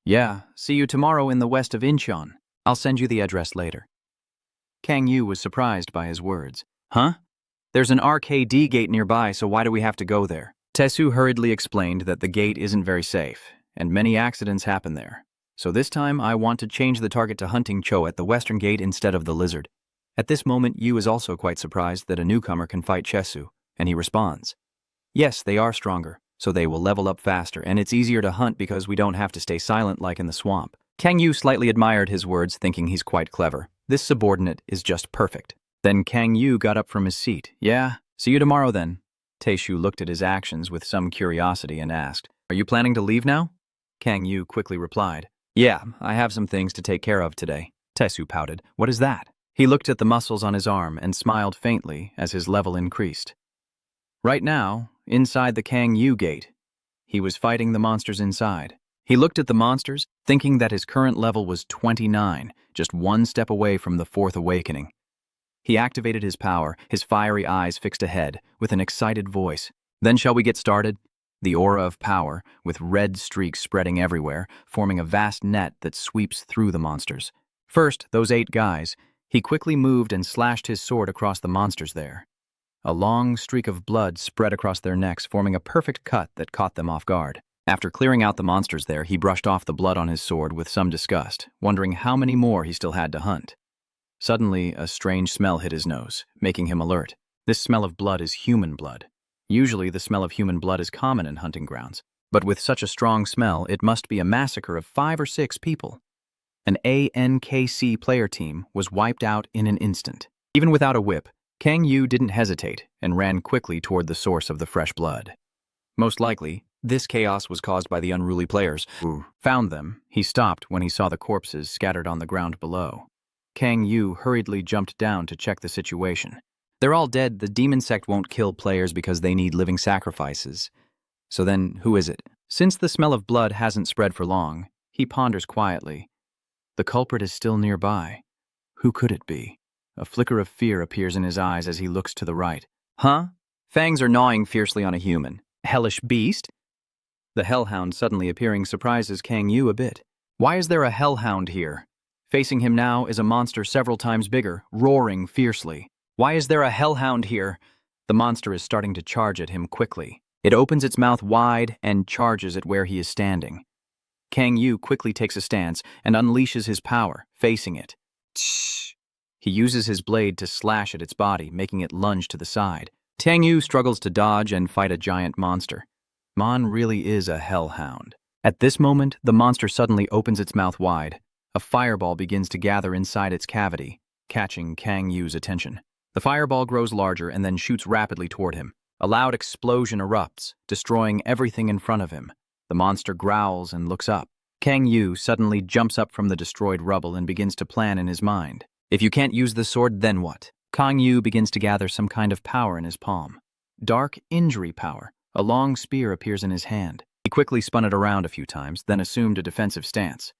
Yeah, see you tomorrow in the west of Incheon. I'll send you the address later. Kang Yu was surprised by his words. Huh? There's an RKD gate nearby, so why do we have to go there? Taesu hurriedly explained that the gate isn't very safe, and many accidents happen there. So this time I want to change the target to Hunting Cho at the western gate instead of the lizard. At this moment, Yu is also quite surprised that a newcomer can fight Chesu, and he responds. Yes, they are stronger, so they will level up faster, and it's easier to hunt because we don't have to stay silent like in the swamp. Kang Yu slightly admired his words, thinking he's quite clever. This subordinate is just perfect. Then Kang Yu got up from his seat. Yeah, see you tomorrow then. Taeshu looked at his actions with some curiosity and asked, Are you planning to leave now? Kang Yu quickly replied, Yeah, I have some things to take care of today. Taesu pouted, What is that? He looked at the muscles on his arm and smiled faintly as his level increased. Right now, inside the Kang Yu gate, he was fighting the monsters inside. He looked at the monsters, thinking that his current level was 29, just one step away from the fourth awakening. He activated his power, his fiery eyes fixed ahead, with an excited voice. Then shall we get started? The aura of power, with red streaks spreading everywhere, forming a vast net that sweeps through the monsters. First, those 8 guys. He quickly moved and slashed his sword across the monsters there. A long streak of blood spread across their necks, forming a perfect cut that caught them off guard. After clearing out the monsters there, he brushed off the blood on his sword with some disgust, wondering how many more he still had to hunt. Suddenly, a strange smell hit his nose, making him alert. This smell of blood is human blood. Usually, the smell of human blood is common in hunting grounds, but with such a strong smell, it must be a massacre of 5 or 6 people. An ANKC player team was wiped out in an instant. Even without a whip, Kang Yu didn't hesitate and ran quickly toward the source of the fresh blood. Most likely, this chaos was caused by the unruly players who found them. He stopped when he saw the corpses scattered on the ground below. Kang Yu hurriedly jumped down to check the situation. They're all dead. The demon sect won't kill players because they need living sacrifices. So then, who is it? Since the smell of blood hasn't spread for long, he ponders quietly. The culprit is still nearby. Who could it be? A flicker of fear appears in his eyes as he looks to the right. Huh? Fangs are gnawing fiercely on a human. Hellish beast? The hellhound suddenly appearing surprises Kang Yu a bit. Why is there a hellhound here? Facing him now is a monster several times bigger, roaring fiercely. Why is there a hellhound here? The monster is starting to charge at him quickly. It opens its mouth wide and charges at where he is standing. Kang Yu quickly takes a stance and unleashes his power, facing it. Tsh! He uses his blade to slash at its body, making it lunge to the side. Kang Yu struggles to dodge and fight a giant monster. Mon really is a hellhound. At this moment, the monster suddenly opens its mouth wide. A fireball begins to gather inside its cavity, catching Kang Yu's attention. The fireball grows larger and then shoots rapidly toward him. A loud explosion erupts, destroying everything in front of him. The monster growls and looks up. Kang Yu suddenly jumps up from the destroyed rubble and begins to plan in his mind. If you can't use the sword, then what? Kang Yu begins to gather some kind of power in his palm. Dark injury power. A long spear appears in his hand. He quickly spun it around a few times, then assumed a defensive stance.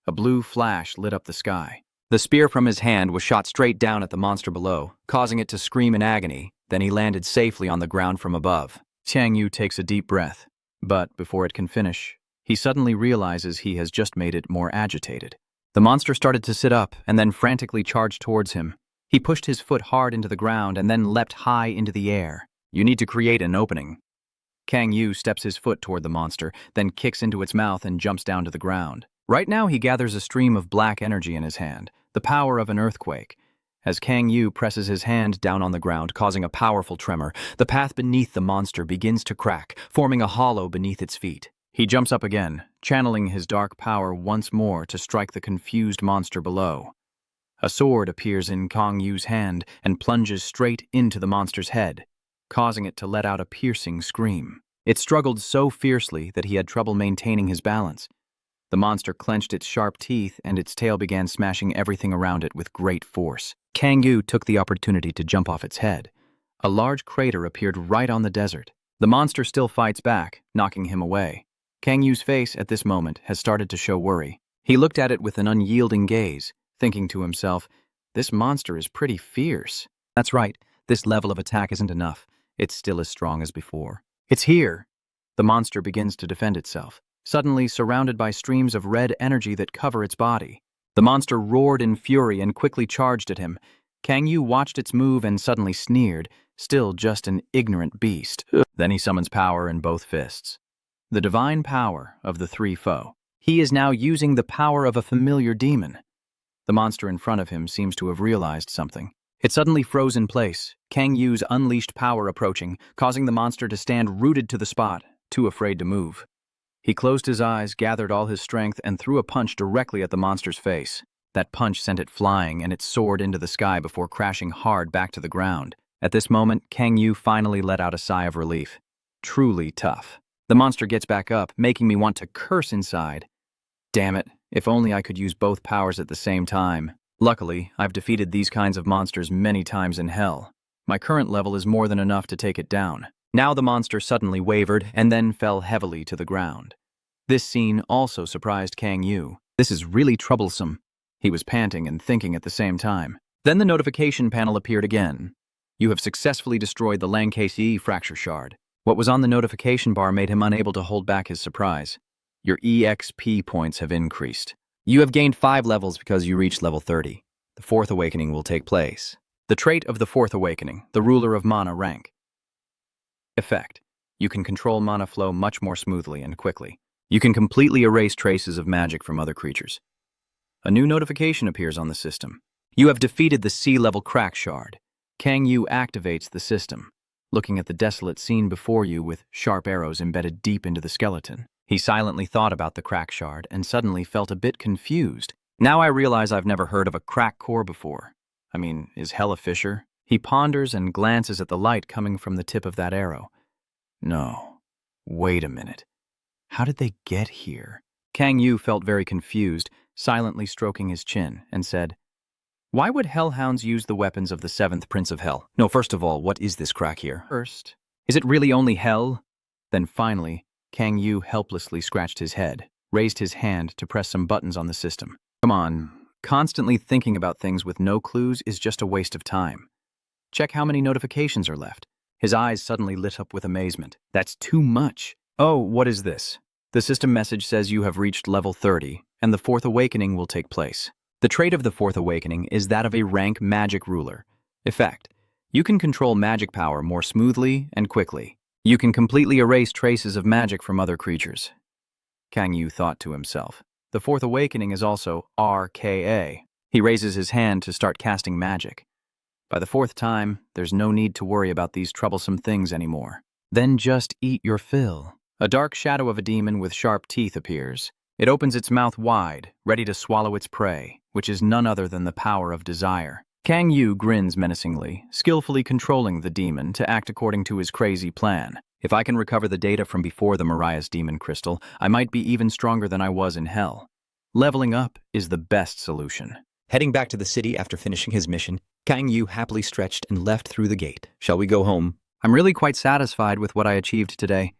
A blue flash lit up the sky. The spear from his hand was shot straight down at the monster below, causing it to scream in agony. Then he landed safely on the ground from above. Kang Yu takes a deep breath, but before it can finish, he suddenly realizes he has just made it more agitated. The monster started to sit up and then frantically charged towards him. He pushed his foot hard into the ground and then leapt high into the air. You need to create an opening. Kang Yu steps his foot toward the monster, then kicks into its mouth and jumps down to the ground. Right now he gathers a stream of black energy in his hand, the power of an earthquake. As Kang Yu presses his hand down on the ground, causing a powerful tremor, the path beneath the monster begins to crack, forming a hollow beneath its feet. He jumps up again, channeling his dark power once more to strike the confused monster below. A sword appears in Kang Yu's hand and plunges straight into the monster's head, causing it to let out a piercing scream. It struggled so fiercely that he had trouble maintaining his balance. The monster clenched its sharp teeth and its tail began smashing everything around it with great force. Kang Yu took the opportunity to jump off its head. A large crater appeared right on the desert. The monster still fights back, knocking him away. Kang Yu's face at this moment has started to show worry. He looked at it with an unyielding gaze, thinking to himself, this monster is pretty fierce. That's right, this level of attack isn't enough. It's still as strong as before. It's here! The monster begins to defend itself, suddenly surrounded by streams of red energy that cover its body. The monster roared in fury and quickly charged at him. Kang Yu watched its move and suddenly sneered, still just an ignorant beast. Then he summons power in both fists. The divine power of the three foe. He is now using the power of a familiar demon. The monster in front of him seems to have realized something. It suddenly froze in place, Kang Yu's unleashed power approaching, causing the monster to stand rooted to the spot, too afraid to move. He closed his eyes, gathered all his strength, and threw a punch directly at the monster's face. That punch sent it flying, and it soared into the sky before crashing hard back to the ground. At this moment, Kang Yu finally let out a sigh of relief. Truly tough. The monster gets back up, making me want to curse inside. Damn it, if only I could use both powers at the same time. Luckily, I've defeated these kinds of monsters many times in hell. My current level is more than enough to take it down. Now the monster suddenly wavered and then fell heavily to the ground. This scene also surprised Kang Yu. This is really troublesome. He was panting and thinking at the same time. Then the notification panel appeared again. You have successfully destroyed the Langkase fracture shard. What was on the notification bar made him unable to hold back his surprise. Your EXP points have increased. You have gained 5 levels because you reached level 30. The fourth awakening will take place. The trait of the fourth awakening, the ruler of mana rank. Effect. You can control mana flow much more smoothly and quickly. You can completely erase traces of magic from other creatures. A new notification appears on the system. You have defeated the sea-level crack shard. Kang Yu activates the system, looking at the desolate scene before you with sharp arrows embedded deep into the skeleton. He silently thought about the crack shard and suddenly felt a bit confused. Now I realize I've never heard of a crack core before. I mean, is hell a fissure? He ponders and glances at the light coming from the tip of that arrow. No. Wait a minute. How did they get here? Kang Yu felt very confused, silently stroking his chin, and said, "Why would hellhounds use the weapons of the 7th Prince of Hell? No, first of all, what is this crack here? First, is it really only hell?" Then finally, Kang Yu helplessly scratched his head, raised his hand to press some buttons on the system. Come on, constantly thinking about things with no clues is just a waste of time. Check how many notifications are left. His eyes suddenly lit up with amazement. That's too much. Oh, what is this? The system message says you have reached level 30, and the fourth awakening will take place. The trait of the fourth awakening is that of a rank magic ruler. Effect. You can control magic power more smoothly and quickly. You can completely erase traces of magic from other creatures. Kang Yu thought to himself. The fourth awakening is also RKA. He raises his hand to start casting magic. By the fourth time, there's no need to worry about these troublesome things anymore. Then just eat your fill. A dark shadow of a demon with sharp teeth appears. It opens its mouth wide, ready to swallow its prey, which is none other than the power of desire. Kang Yu grins menacingly, skillfully controlling the demon to act according to his crazy plan. If I can recover the data from before the Mariah's demon crystal, I might be even stronger than I was in hell. Leveling up is the best solution. Heading back to the city after finishing his mission, Kang Yu happily stretched and left through the gate. Shall we go home? I'm really quite satisfied with what I achieved today.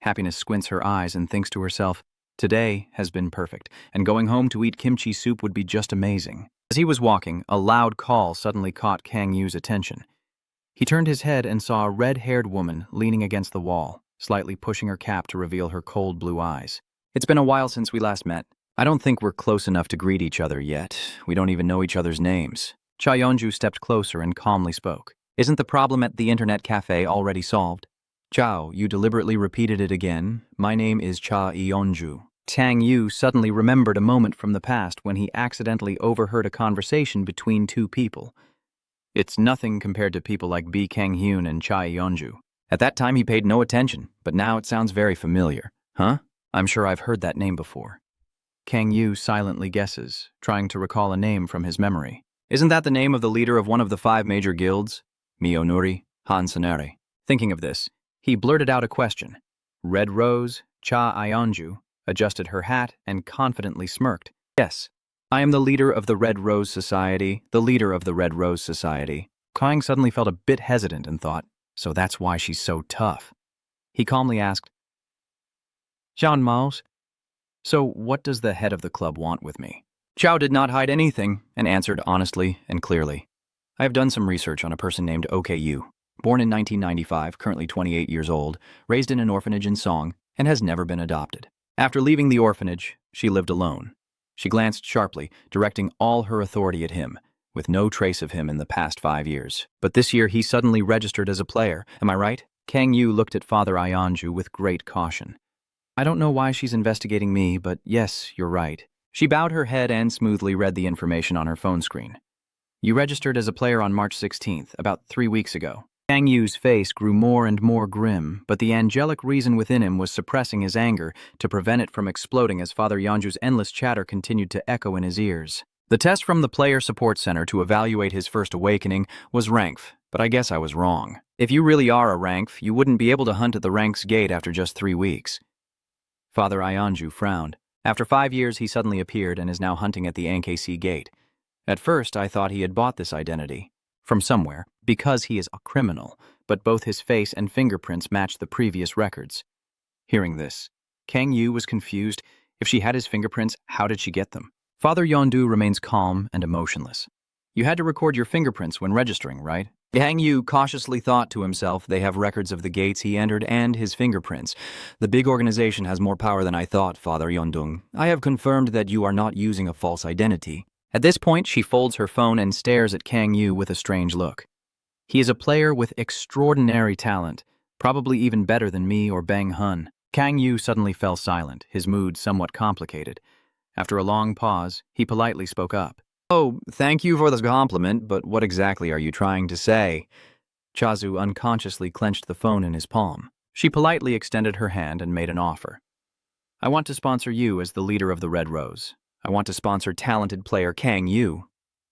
Happiness squints her eyes and thinks to herself, today has been perfect, and going home to eat kimchi soup would be just amazing. As he was walking, a loud call suddenly caught Kang Yu's attention. He turned his head and saw a red-haired woman leaning against the wall, slightly pushing her cap to reveal her cold blue eyes. It's been a while since we last met. I don't think we're close enough to greet each other yet. We don't even know each other's names. Cha Yonju stepped closer and calmly spoke. Isn't the problem at the internet cafe already solved? Chao, you deliberately repeated it again. My name is Cha Yonju. Kang Yu suddenly remembered a moment from the past when he accidentally overheard a conversation between two people. It's nothing compared to people like B. Kang Hyun and Cha Yonju. At that time he paid no attention, but now it sounds very familiar. Huh? I'm sure I've heard that name before. Kang Yu silently guesses, trying to recall a name from his memory. Isn't that the name of the leader of one of the 5 major guilds? Miyonori Hansanere. Thinking of this, he blurted out a question. Red Rose, Cha Yonju, adjusted her hat and confidently smirked. Yes, I am the leader of the Red Rose Society, the leader of the Red Rose Society. Kang suddenly felt a bit hesitant and thought, so that's why she's so tough. He calmly asked, Jean Maus, so what does the head of the club want with me? Chao did not hide anything and answered honestly and clearly. I have done some research on a person named OKU. born in 1995, currently 28 years old, raised in an orphanage in Song, and has never been adopted. After leaving the orphanage, she lived alone. She glanced sharply, directing all her authority at him, with no trace of him in the past 5 years. But this year he suddenly registered as a player, am I right? Kang Yu looked at Father Ionju with great caution. I don't know why she's investigating me, but yes, you're right. She bowed her head and smoothly read the information on her phone screen. You registered as a player on March 16th, about 3 weeks ago. Kang Yu's face grew more and more grim, but the angelic reason within him was suppressing his anger to prevent it from exploding as Father Yanju's endless chatter continued to echo in his ears. The test from the Player Support Center to evaluate his first awakening was Rankf, but I guess I was wrong. If you really are a Rankf, you wouldn't be able to hunt at the Rank's gate after just 3 weeks. Father Ionju frowned. After 5 years, he suddenly appeared and is now hunting at the NKC gate. At first, I thought he had bought this identity from somewhere, because he is a criminal, but both his face and fingerprints matched the previous records. Hearing this, Kang Yu was confused. If she had his fingerprints, how did she get them? Father Yondu remains calm and emotionless. You had to record your fingerprints when registering, right? Kang Yu cautiously thought to himself, they have records of the gates he entered and his fingerprints. The big organization has more power than I thought, Father Yondung. I have confirmed that you are not using a false identity. At this point, she folds her phone and stares at Kang Yu with a strange look. He is a player with extraordinary talent, probably even better than me or Bang Hun. Kang Yu suddenly fell silent, his mood somewhat complicated. After a long pause, he politely spoke up. Oh, thank you for the compliment, but what exactly are you trying to say? Chazu unconsciously clenched the phone in his palm. She politely extended her hand and made an offer. I want to sponsor you as the leader of the Red Rose. I want to sponsor talented player Kang Yu.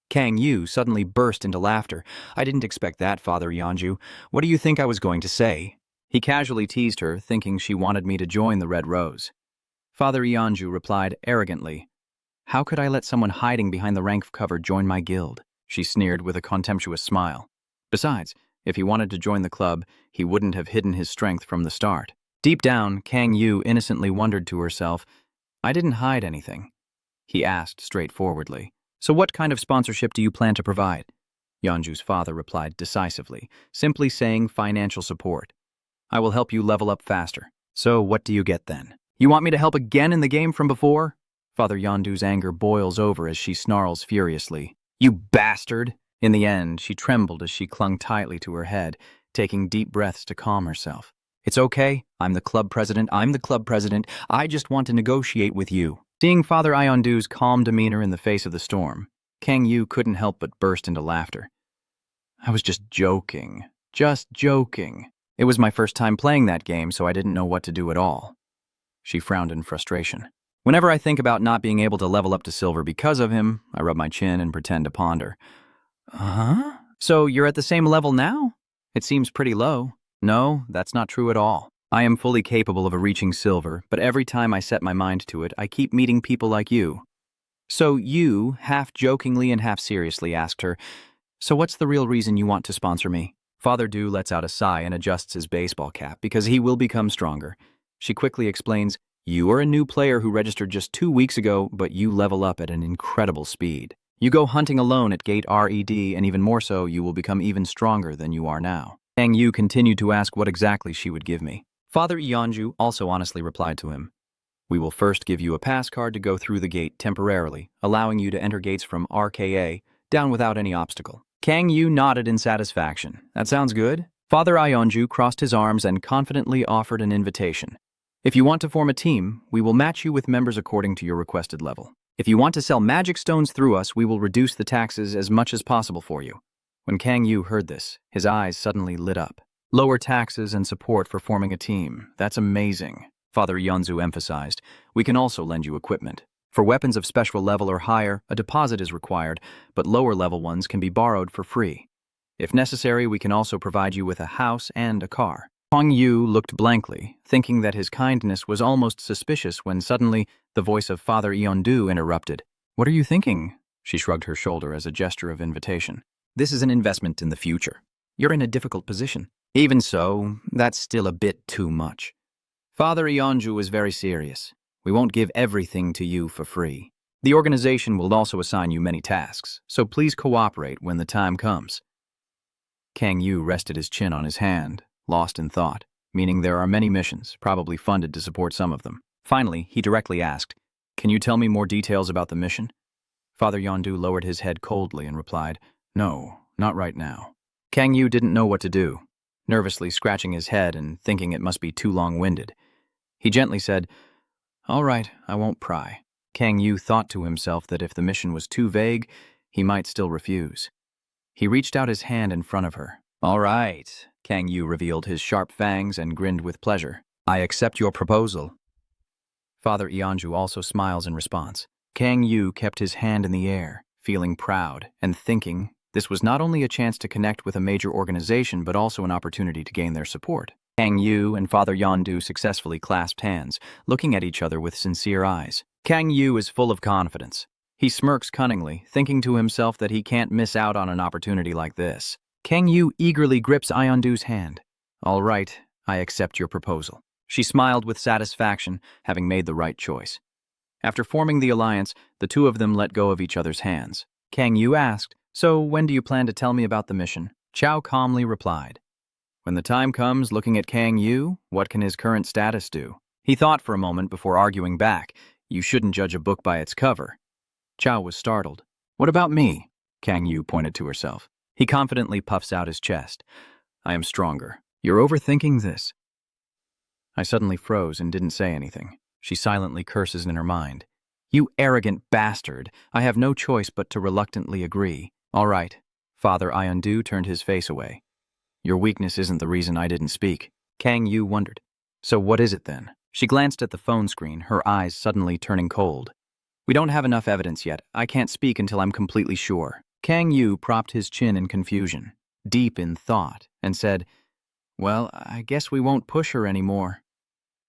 Kang Yu suddenly burst into laughter. I didn't expect that, Father Yanju. What do you think I was going to say? He casually teased her, thinking she wanted me to join the Red Rose. Father Yanju replied arrogantly, How could I let someone hiding behind the rank cover join my guild? She sneered with a contemptuous smile. Besides, if he wanted to join the club, he wouldn't have hidden his strength from the start. Deep down, Kang Yu innocently wondered to herself, I didn't hide anything. He asked straightforwardly, So what kind of sponsorship do you plan to provide? Yanju's father replied decisively, simply saying financial support. I will help you level up faster. So what do you get then? You want me to help again in the game from before? Father Yondu's anger boils over as she snarls furiously. You bastard! In the end, she trembled as she clung tightly to her head, taking deep breaths to calm herself. It's okay. I'm the club president. I just want to negotiate with you. Seeing Father Yondu's calm demeanor in the face of the storm, Kang Yu couldn't help but burst into laughter. I was just joking. Just joking. It was my first time playing that game, so I didn't know what to do at all. She frowned in frustration. Whenever I think about not being able to level up to silver because of him, I rub my chin and pretend to ponder. Uh-huh? So you're at the same level now? It seems pretty low. No, that's not true at all. I am fully capable of reaching silver, but every time I set my mind to it, I keep meeting people like you. So you, half jokingly and half seriously, asked her, So what's the real reason you want to sponsor me? Father Du lets out a sigh and adjusts his baseball cap because he will become stronger. She quickly explains, You are a new player who registered just 2 weeks ago, but you level up at an incredible speed. You go hunting alone at Gate Red, and even more so, you will become even stronger than you are now. Kang Yu continued to ask what exactly she would give me. Father Yanju also honestly replied to him. We will first give you a pass card to go through the gate temporarily, allowing you to enter gates from RKA down without any obstacle. Kang Yu nodded in satisfaction. That sounds good. Father Ionju crossed his arms and confidently offered an invitation. If you want to form a team, we will match you with members according to your requested level. If you want to sell magic stones through us, we will reduce the taxes as much as possible for you. When Kang Yu heard this, his eyes suddenly lit up. Lower taxes and support for forming a team. That's amazing. Father Yonzu emphasized. We can also lend you equipment. For weapons of special level or higher, a deposit is required, but lower level ones can be borrowed for free. If necessary, we can also provide you with a house and a car. Kang Yu looked blankly, thinking that his kindness was almost suspicious when suddenly the voice of Father Yondu interrupted. What are you thinking? She shrugged her shoulder as a gesture of invitation. This is an investment in the future. You're in a difficult position. Even so, that's still a bit too much. Father Yonju was very serious. We won't give everything to you for free. The organization will also assign you many tasks, so please cooperate when the time comes. Kang Yu rested his chin on his hand, lost in thought, meaning there are many missions, probably funded to support some of them. Finally, he directly asked, "Can you tell me more details about the mission?" Father Yondu lowered his head coldly and replied, "No, not right now." Kang Yu didn't know what to do, nervously scratching his head and thinking it must be too long-winded. He gently said, "All right, I won't pry." Kang Yu thought to himself that if the mission was too vague, he might still refuse. He reached out his hand in front of her. "All right," Kang Yu revealed his sharp fangs and grinned with pleasure. "I accept your proposal." Father Ianju also smiles in response. Kang Yu kept his hand in the air, feeling proud and thinking this was not only a chance to connect with a major organization but also an opportunity to gain their support. Kang Yu and Father Yondu successfully clasped hands, looking at each other with sincere eyes. Kang Yu is full of confidence. He smirks cunningly, thinking to himself that he can't miss out on an opportunity like this. Kang Yu eagerly grips Iondu's hand. "All right, I accept your proposal." She smiled with satisfaction, having made the right choice. After forming the alliance, the two of them let go of each other's hands. Kang Yu asked, "So when do you plan to tell me about the mission?" Chao calmly replied, "When the time comes." Looking at Kang Yu, what can his current status do? He thought for a moment before arguing back, "You shouldn't judge a book by its cover." Chao was startled. "What about me?" Kang Yu pointed to herself. He confidently puffs out his chest. "I am stronger." "You're overthinking this." I suddenly froze and didn't say anything. She silently curses in her mind. "You arrogant bastard. I have no choice but to reluctantly agree." "All right." Father Iondu turned his face away. "Your weakness isn't the reason I didn't speak." Kang Yu wondered. "So what is it then?" She glanced at the phone screen, her eyes suddenly turning cold. "We don't have enough evidence yet. I can't speak until I'm completely sure." Kang Yu propped his chin in confusion, deep in thought, and said, "Well, I guess we won't push her anymore."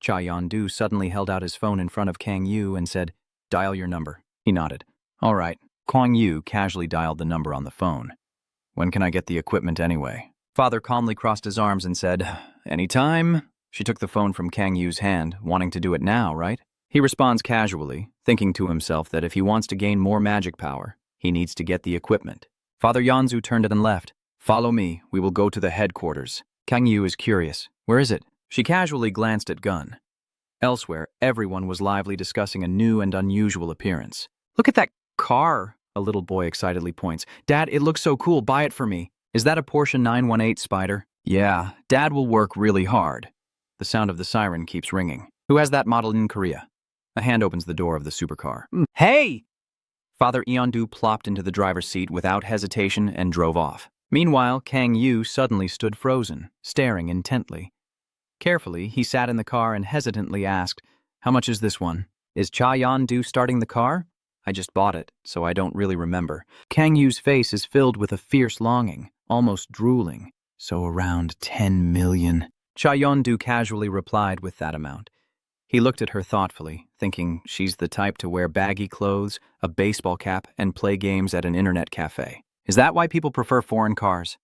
Cha Yondu suddenly held out his phone in front of Kang Yu and said, "Dial your number." He nodded. "All right." Kang Yu casually dialed the number on the phone. "When can I get the equipment anyway?" Father calmly crossed his arms and said, "Anytime." She took the phone from Kang Yu's hand, wanting to do it now, right? He responds casually, thinking to himself that if he wants to gain more magic power, he needs to get the equipment. Father Yanzu turned it and left. "Follow me, we will go to the headquarters." Kang Yu is curious. "Where is it?" She casually glanced at Gun. Elsewhere, everyone was lively discussing a new and unusual appearance. "Look at that car," a little boy excitedly points. "Dad, it looks so cool, buy it for me." "Is that a Porsche 918 Spider?" "Yeah, Dad will work really hard." The sound of the siren keeps ringing. "Who has that model in Korea?" A hand opens the door of the supercar. "Hey!" Father Iondu plopped into the driver's seat without hesitation and drove off. Meanwhile, Kang Yu suddenly stood frozen, staring intently. Carefully, he sat in the car and hesitantly asked, "How much is this one?" "Is Cha Yondu starting the car?" "I just bought it, so I don't really remember." Kang Yu's face is filled with a fierce longing, almost drooling. "So around 10 million. Cha Yondu casually replied with that amount. He looked at her thoughtfully, thinking she's the type to wear baggy clothes, a baseball cap, and play games at an internet cafe. Is that why people prefer foreign cars?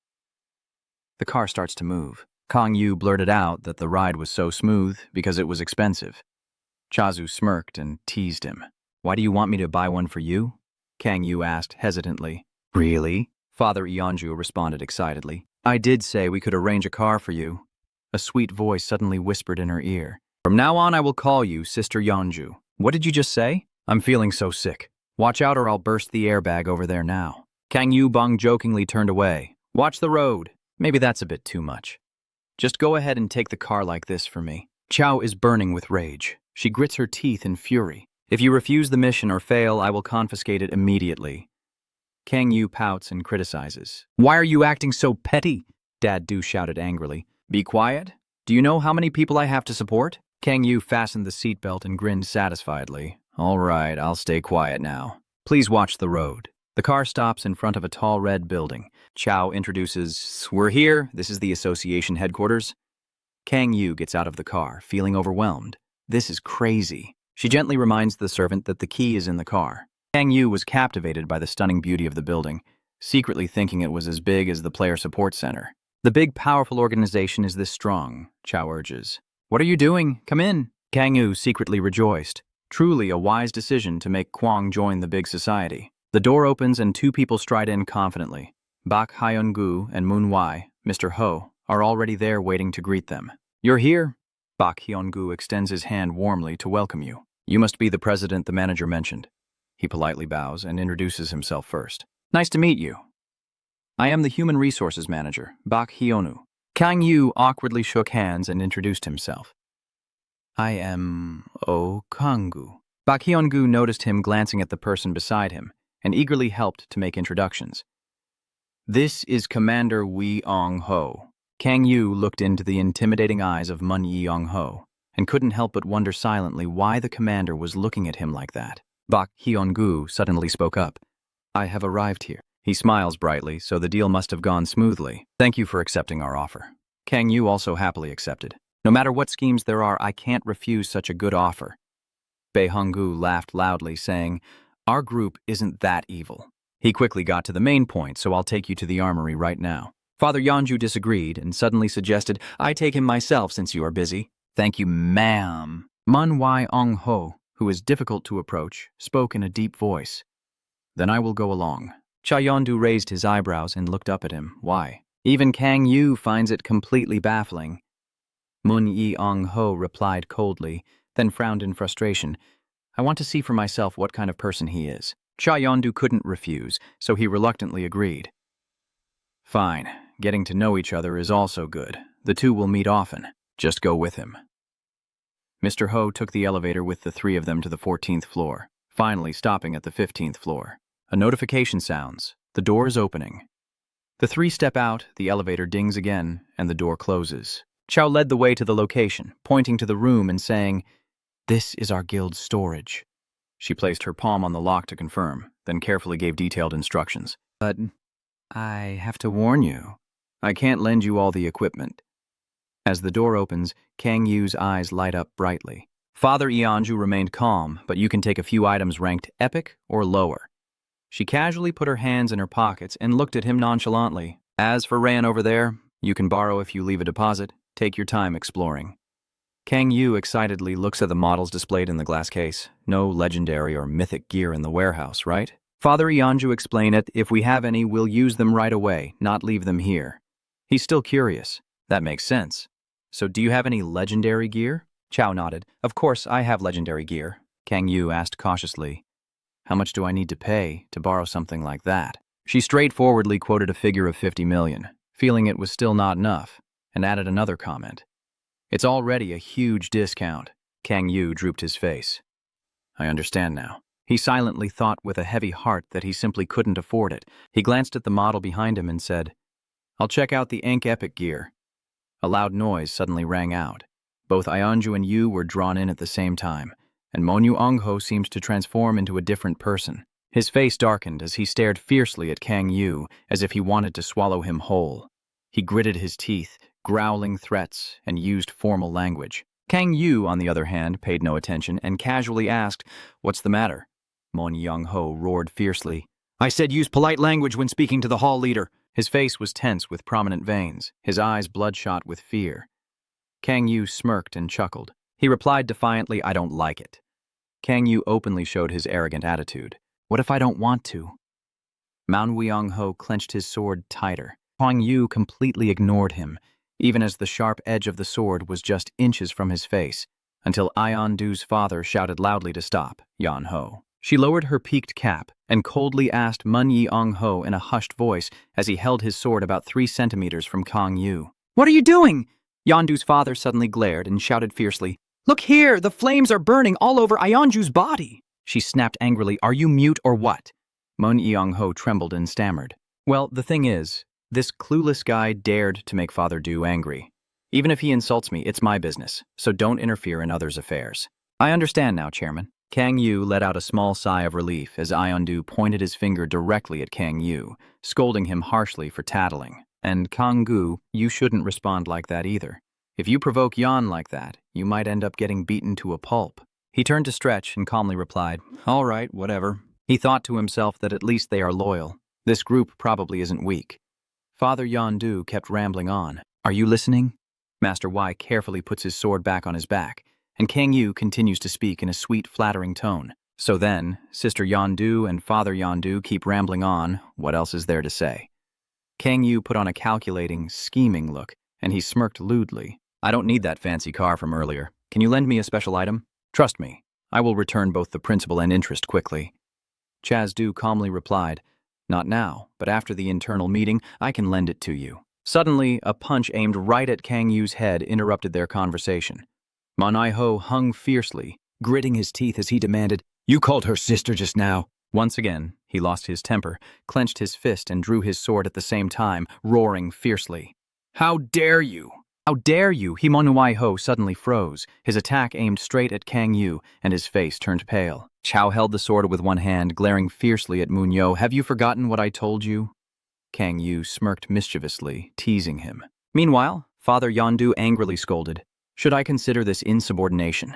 The car starts to move. Kang Yu blurted out that the ride was so smooth because it was expensive. Chazu smirked and teased him. "Why do you want me to buy one for you?" Kang Yu asked hesitantly. "Really?" Father Ionju responded excitedly. "I did say we could arrange a car for you." A sweet voice suddenly whispered in her ear. "From now on I will call you Sister Yonju." "What did you just say?" "I'm feeling so sick. Watch out or I'll burst the airbag over there now." Kang Yu Bong jokingly turned away. "Watch the road." "Maybe that's a bit too much. Just go ahead and take the car like this for me." Chao is burning with rage. She grits her teeth in fury. "If you refuse the mission or fail, I will confiscate it immediately." Kang Yu pouts and criticizes. "Why are you acting so petty?" Dad Du shouted angrily. "Be quiet. Do you know how many people I have to support?" Kang Yu fastened the seatbelt and grinned satisfiedly. "All right, I'll stay quiet now. Please watch the road." The car stops in front of a tall red building. Chao introduces, "We're here. This is the association headquarters." Kang Yu gets out of the car, feeling overwhelmed. This is crazy. She gently reminds the servant that the key is in the car. Kang Yu was captivated by the stunning beauty of the building, secretly thinking it was as big as the player support center. "The big, powerful organization is this strong," Chao urges. "What are you doing? Come in." Kang Yu secretly rejoiced. Truly a wise decision to make Kwang join the big society. The door opens and two people stride in confidently. Bak Hyun-gu and Moon Wai, Mr. Ho, are already there waiting to greet them. You're here? Bak Hyun-gu extends his hand warmly to welcome you. You must be the president the manager mentioned. He politely bows and introduces himself first. Nice to meet you. I am the human resources manager, Bak Hyonu. Kang Yu awkwardly shook hands and introduced himself. I am Kang-gu. Bak Hyun-gu noticed him glancing at the person beside him and eagerly helped to make introductions. This is Commander Wee Ong-ho. Kang Yu looked into the intimidating eyes of Mun Yeong-ho and couldn't help but wonder silently why the commander was looking at him like that. Bak Hyun-gu suddenly spoke up. I have arrived here. He smiles brightly, so the deal must have gone smoothly. Thank you for accepting our offer. Kang Yu also happily accepted. No matter what schemes there are, I can't refuse such a good offer. Bae Hong-gu laughed loudly, saying, Our group isn't that evil. He quickly got to the main point, so I'll take you to the armory right now. Father Yeonju disagreed and suddenly suggested, I take him myself since you are busy. Thank you, ma'am. Manhwa Ong-ho, who is difficult to approach, spoke in a deep voice. Then I will go along. Cha Yeondu raised his eyebrows and looked up at him. Why? Even Kang Yu finds it completely baffling. Mun Yeong-ho replied coldly, then frowned in frustration. I want to see for myself what kind of person he is. Cha Yeondu couldn't refuse, so he reluctantly agreed. Fine. Getting to know each other is also good. The two will meet often. Just go with him. Mr. Ho took the elevator with the three of them to the 14th floor, finally stopping at the 15th floor. A notification sounds. The door is opening. The three step out, the elevator dings again, and the door closes. Chow led the way to the location, pointing to the room and saying, This is our guild's storage. She placed her palm on the lock to confirm, then carefully gave detailed instructions. But I have to warn you, I can't lend you all the equipment. As the door opens, Kang Yu's eyes light up brightly. Father Yeonju remained calm, but you can take a few items ranked epic or lower. She casually put her hands in her pockets and looked at him nonchalantly. As for Ran over there, you can borrow if you leave a deposit. Take your time exploring. Kang Yu excitedly looks at the models displayed in the glass case. No legendary or mythic gear in the warehouse, right? Father Yeonju explained it. If we have any, we'll use them right away, not leave them here. He's still curious. That makes sense. So do you have any legendary gear? Chow nodded. Of course, I have legendary gear. Kang Yu asked cautiously. How much do I need to pay to borrow something like that? She straightforwardly quoted a figure of 50 million, feeling it was still not enough, and added another comment. It's already a huge discount. Kang Yu drooped his face. I understand now. He silently thought with a heavy heart that he simply couldn't afford it. He glanced at the model behind him and said, I'll check out the Ink Epic gear. A loud noise suddenly rang out. Both Ionju and Yu were drawn in at the same time, and Monyu Ongho seemed to transform into a different person. His face darkened as he stared fiercely at Kang Yu, as if he wanted to swallow him whole. He gritted his teeth, growling threats, and used formal language. Kang Yu, on the other hand, paid no attention and casually asked, What's the matter? Mon Young-ho roared fiercely. I said use polite language when speaking to the hall leader. His face was tense with prominent veins, his eyes bloodshot with fear. Kang Yu smirked and chuckled. He replied defiantly, I don't like it. Kang Yu openly showed his arrogant attitude. What if I don't want to? Man Wei-Ong-ho clenched his sword tighter. Kang Yu completely ignored him, even as the sharp edge of the sword was just inches from his face, until Ion-du's father shouted loudly to stop, Yan-ho. She lowered her peaked cap and coldly asked Mun Yi-Ong-ho in a hushed voice as he held his sword about 3 centimeters from Kang Yu. What are you doing? Yandu's father suddenly glared and shouted fiercely, Look here, the flames are burning all over Ionju's body. She snapped angrily, Are you mute or what? Mun Yeong-ho trembled and stammered. Well, the thing is, this clueless guy dared to make Father Du angry. Even if he insults me, it's my business, so don't interfere in others' affairs. I understand now, Chairman. Kang Yu let out a small sigh of relief as Iondu pointed his finger directly at Kang Yu, scolding him harshly for tattling. And Kang-gu, you shouldn't respond like that either. If you provoke Yan like that, you might end up getting beaten to a pulp. He turned to Stretch and calmly replied, All right, whatever. He thought to himself that at least they are loyal. This group probably isn't weak. Father Yandu kept rambling on. Are you listening? Master Y carefully puts his sword back on his back, and Kang Yu continues to speak in a sweet, flattering tone. So then, Sister Yandu and Father Yandu keep rambling on. What else is there to say? Kang Yu put on a calculating, scheming look, and he smirked lewdly. I don't need that fancy car from earlier. Can you lend me a special item? Trust me, I will return both the principal and interest quickly. Chaz-Du calmly replied, Not now, but after the internal meeting, I can lend it to you. Suddenly, a punch aimed right at Kang Yu's head interrupted their conversation. Manhwa hung fiercely, gritting his teeth as he demanded, You called her sister just now. Once again, he lost his temper, clenched his fist and drew his sword at the same time, roaring fiercely. How dare you! How dare you! Manhwa suddenly froze, his attack aimed straight at Kang Yu, and his face turned pale. Chao held the sword with one hand, glaring fiercely at Munyo. Have you forgotten what I told you? Kang Yu smirked mischievously, teasing him. Meanwhile, Father Yondu angrily scolded, Should I consider this insubordination?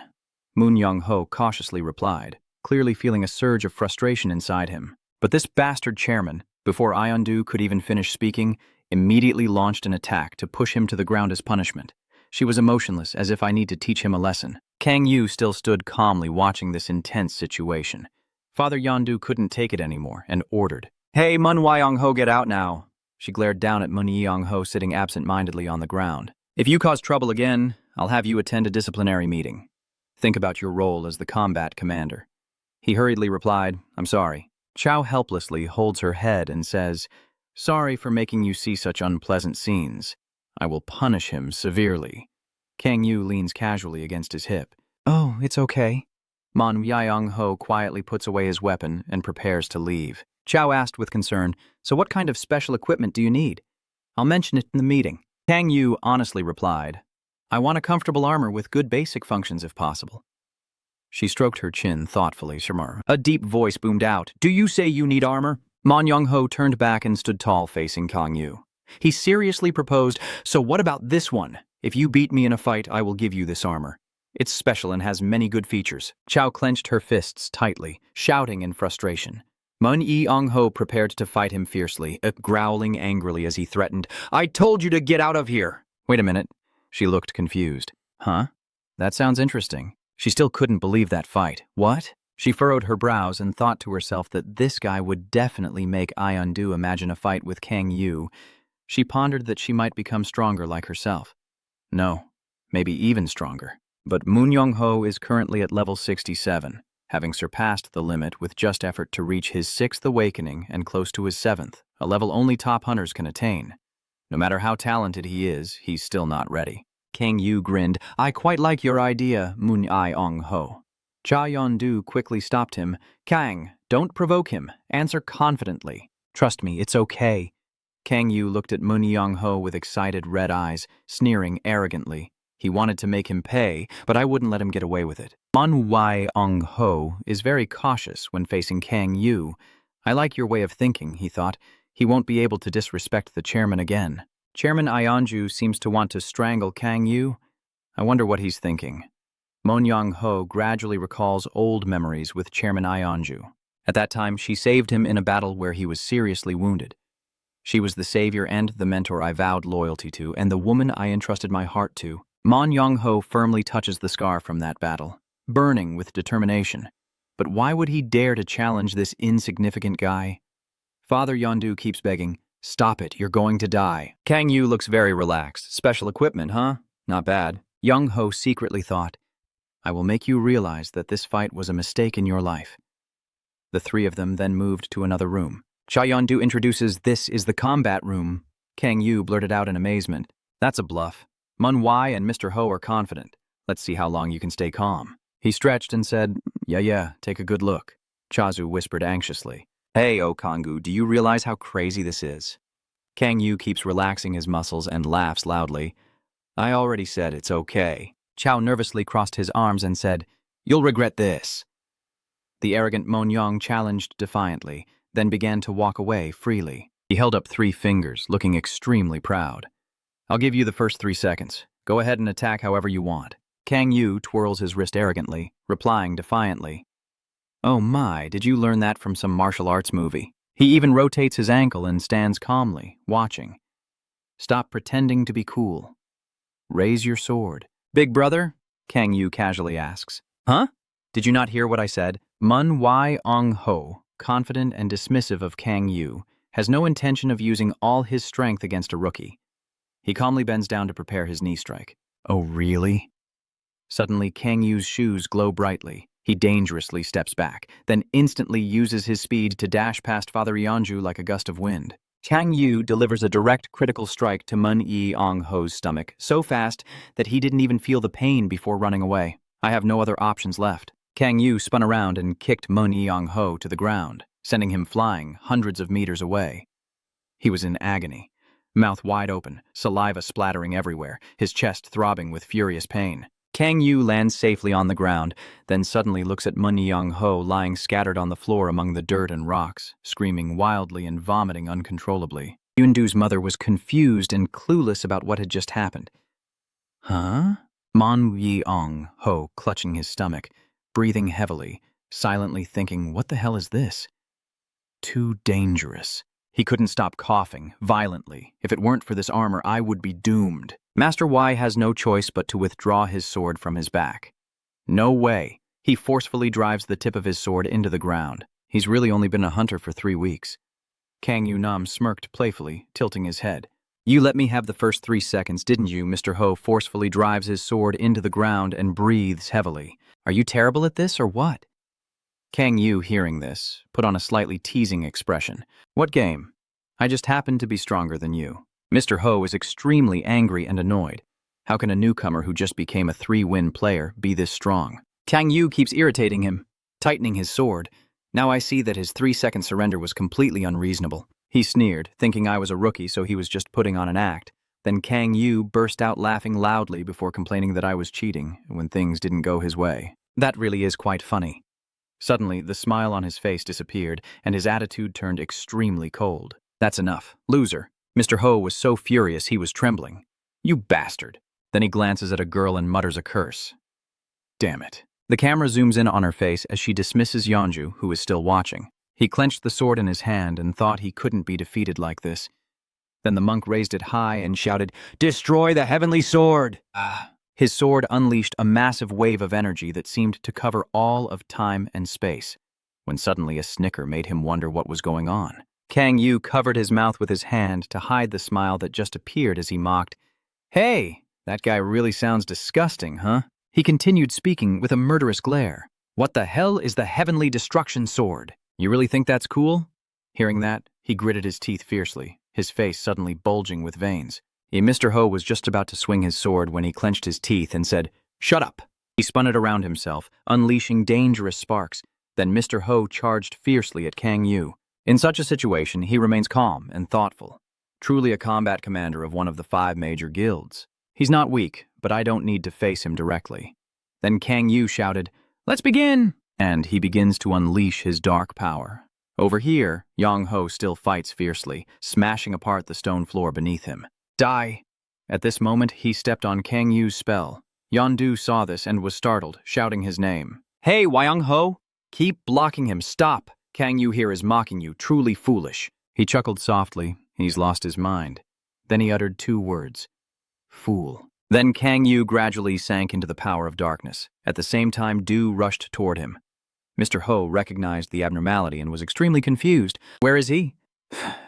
Moon Young-ho cautiously replied, clearly feeling a surge of frustration inside him. But this bastard chairman, before Yondu could even finish speaking, immediately launched an attack to push him to the ground as punishment. She was emotionless, as if I need to teach him a lesson. Kang Yu still stood calmly watching this intense situation. Father Yondu couldn't take it anymore and ordered, Hey, Manhwa Young-ho, get out now. She glared down at Mun Young-ho sitting absent-mindedly on the ground. If you cause trouble again, I'll have you attend a disciplinary meeting. Think about your role as the combat commander. He hurriedly replied, I'm sorry. Chao helplessly holds her head and says, Sorry for making you see such unpleasant scenes. I will punish him severely. Kang Yu leans casually against his hip. Oh, it's okay. Manhwa Young-ho quietly puts away his weapon and prepares to leave. Chao asked with concern, So what kind of special equipment do you need? I'll mention it in the meeting. Kang Yu honestly replied, I want a comfortable armor with good basic functions if possible. She stroked her chin thoughtfully. A deep voice boomed out, Do you say you need armor? Man Young-ho turned back and stood tall facing Kang Yu. He seriously proposed, So what about this one? If you beat me in a fight, I will give you this armor. It's special and has many good features. Chao clenched her fists tightly, shouting in frustration. Mun Young-ho prepared to fight him fiercely, growling angrily as he threatened, I told you to get out of here. Wait a minute. She looked confused. Huh? That sounds interesting. She still couldn't believe that fight. What? She furrowed her brows and thought to herself that this guy would definitely make Yondu imagine a fight with Kang Yu. She pondered that she might become stronger like herself. No, maybe even stronger. But Mun Young-ho is currently at level 67, having surpassed the limit with just effort to reach his 6th awakening and close to his 7th, a level only top hunters can attain. No matter how talented he is, he's still not ready. Kang Yu grinned, I quite like your idea, Mun Young-ho. Cha Yondu quickly stopped him. Kang, don't provoke him. Answer confidently. Trust me, it's okay. Kang Yu looked at Mun Young-ho with excited red eyes, sneering arrogantly. He wanted to make him pay, but I wouldn't let him get away with it. Manhwa Young-ho is very cautious when facing Kang Yu. I like your way of thinking, he thought. He won't be able to disrespect the chairman again. Chairman Yondu seems to want to strangle Kang Yu. I wonder what he's thinking. Mun Young-ho gradually recalls old memories with Chairman Yondu. At that time, she saved him in a battle where he was seriously wounded. She was the savior and the mentor I vowed loyalty to, and the woman I entrusted my heart to. Man Young-ho firmly touches the scar from that battle, burning with determination. But why would he dare to challenge this insignificant guy? Father Yondu keeps begging, Stop it, you're going to die. Kang Yu looks very relaxed. Special equipment, huh? Not bad. Young-ho secretly thought, I will make you realize that this fight was a mistake in your life. The three of them then moved to another room. Cha Yondu introduces, This is the combat room. Kang Yu blurted out in amazement, That's a bluff. Manhwa and Mr. Ho are confident. Let's see how long you can stay calm. He stretched and said, Yeah, take a good look. Chazu whispered anxiously, Hey, Okangu, do you realize how crazy this is? Kang Yu keeps relaxing his muscles and laughs loudly. I already said it's okay. Chao nervously crossed his arms and said, You'll regret this. The arrogant Monyong challenged defiantly, then began to walk away freely. He held up 3 fingers, looking extremely proud. I'll give you the first 3 seconds. Go ahead and attack however you want. Kang Yu twirls his wrist arrogantly, replying defiantly, Oh my, did you learn that from some martial arts movie? He even rotates his ankle and stands calmly, watching. Stop pretending to be cool. Raise your sword. Big brother? Kang Yu casually asks. Huh? Did you not hear what I said? Manhwa Young-ho, confident and dismissive of Kang Yu, has no intention of using all his strength against a rookie. He calmly bends down to prepare his knee strike. Oh, really? Suddenly, Kang Yu's shoes glow brightly. He dangerously steps back, then instantly uses his speed to dash past Father Yeonju like a gust of wind. Kang Yu delivers a direct critical strike to Mun Yeong-ho's stomach, so fast that he didn't even feel the pain before running away. I have no other options left. Kang Yu spun around and kicked Mun Yeong-ho to the ground, sending him flying hundreds of meters away. He was in agony, mouth wide open, saliva splattering everywhere, his chest throbbing with furious pain. Kang Yu lands safely on the ground, then suddenly looks at Mun Yeong-ho lying scattered on the floor among the dirt and rocks, screaming wildly and vomiting uncontrollably. Yoondu's mother was confused and clueless about what had just happened. Huh? Mun Yeong-ho clutching his stomach, breathing heavily, silently thinking, what the hell is this? Too dangerous. He couldn't stop coughing, violently. If it weren't for this armor, I would be doomed. Master Y has no choice but to withdraw his sword from his back. No way. He forcefully drives the tip of his sword into the ground. He's really only been a hunter for 3 weeks. Kang Yu-nam smirked playfully, tilting his head. You let me have the first 3 seconds, didn't you? Mr. Ho forcefully drives his sword into the ground and breathes heavily. Are you terrible at this or what? Kang Yu, hearing this, put on a slightly teasing expression. What game? I just happen to be stronger than you. Mr. Ho is extremely angry and annoyed. How can a newcomer who just became a 3-win player be this strong? Kang Yu keeps irritating him, tightening his sword. Now I see that his 3-second surrender was completely unreasonable. He sneered, thinking I was a rookie, so he was just putting on an act. Then Kang Yu burst out laughing loudly before complaining that I was cheating when things didn't go his way. That really is quite funny. Suddenly, the smile on his face disappeared, and his attitude turned extremely cold. That's enough. Loser. Mr. Ho was so furious he was trembling. You bastard. Then he glances at a girl and mutters a curse. Damn it. The camera zooms in on her face as she dismisses Yeonju, who is still watching. He clenched the sword in his hand and thought he couldn't be defeated like this. Then the monk raised it high and shouted, "Destroy the heavenly sword!" His sword unleashed a massive wave of energy that seemed to cover all of time and space, when suddenly a snicker made him wonder what was going on. Kang Yu covered his mouth with his hand to hide the smile that just appeared as he mocked, "Hey, that guy really sounds disgusting, huh?" He continued speaking with a murderous glare. "What the hell is the heavenly destruction sword? You really think that's cool?" Hearing that, he gritted his teeth fiercely, his face suddenly bulging with veins. Mr. Ho was just about to swing his sword when he clenched his teeth and said, "Shut up." He spun it around himself, unleashing dangerous sparks. Then Mr. Ho charged fiercely at Kang Yu. In such a situation, he remains calm and thoughtful, truly a combat commander of one of the 5 major guilds. He's not weak, but I don't need to face him directly. Then Kang Yu shouted, "Let's begin!" And he begins to unleash his dark power. Over here, Yeong-ho still fights fiercely, smashing apart the stone floor beneath him. Die! At this moment, he stepped on Kang Yu's spell. Yeondu saw this and was startled, shouting his name. "Hey, Yeong-ho! Keep blocking him, stop! Kang Yu here is mocking you, truly foolish." He chuckled softly. He's lost his mind. Then he uttered 2 words. Fool. Then Kang Yu gradually sank into the power of darkness. At the same time, Du rushed toward him. Mr. Ho recognized the abnormality and was extremely confused. Where is he?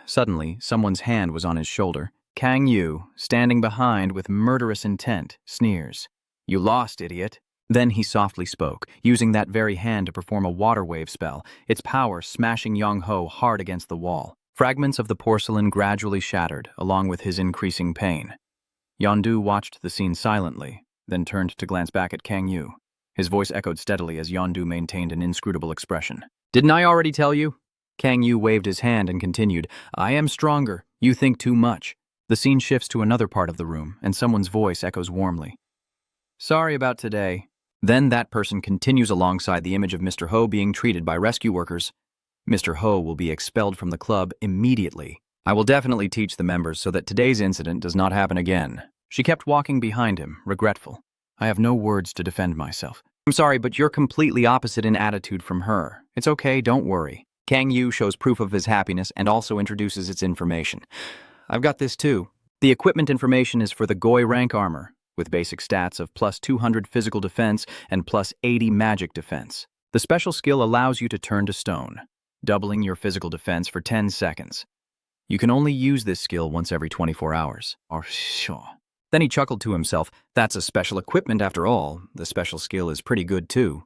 Suddenly, someone's hand was on his shoulder. Kang Yu, standing behind with murderous intent, sneers. "You lost, idiot." Then he softly spoke, using that very hand to perform a water wave spell, its power smashing Yeong-ho hard against the wall. Fragments of the porcelain gradually shattered, along with his increasing pain. Yeondu watched the scene silently, then turned to glance back at Kang Yu. His voice echoed steadily as Yeondu maintained an inscrutable expression. "Didn't I already tell you?" Kang Yu waved his hand and continued, "I am stronger. You think too much." The scene shifts to another part of the room, and someone's voice echoes warmly. "Sorry about today." Then that person continues alongside the image of Mr. Ho being treated by rescue workers. Mr. Ho will be expelled from the club immediately. I will definitely teach the members so that today's incident does not happen again. She kept walking behind him, regretful. I have no words to defend myself. "I'm sorry, but you're completely opposite in attitude from her. It's okay, don't worry." Kang Yu shows proof of his happiness and also introduces its information. "I've got this too." The equipment information is for the Goi rank armor, with basic stats of plus 200 physical defense and plus 80 magic defense. The special skill allows you to turn to stone, doubling your physical defense for 10 seconds. You can only use this skill once every 24 hours. Or sure. Then he chuckled to himself. That's a special equipment after all. The special skill is pretty good too.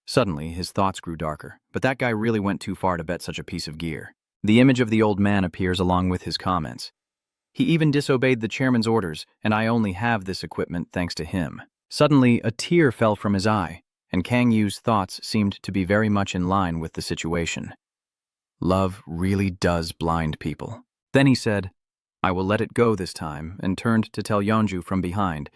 Suddenly, his thoughts grew darker, but that guy really went too far to bet such a piece of gear. The image of the old man appears along with his comments. He even disobeyed the chairman's orders, and I only have this equipment thanks to him. Suddenly, a tear fell from his eye, and Kang Yu's thoughts seemed to be very much in line with the situation. Love really does blind people. Then he said, I will let it go this time, and turned to tell Yeonju from behind,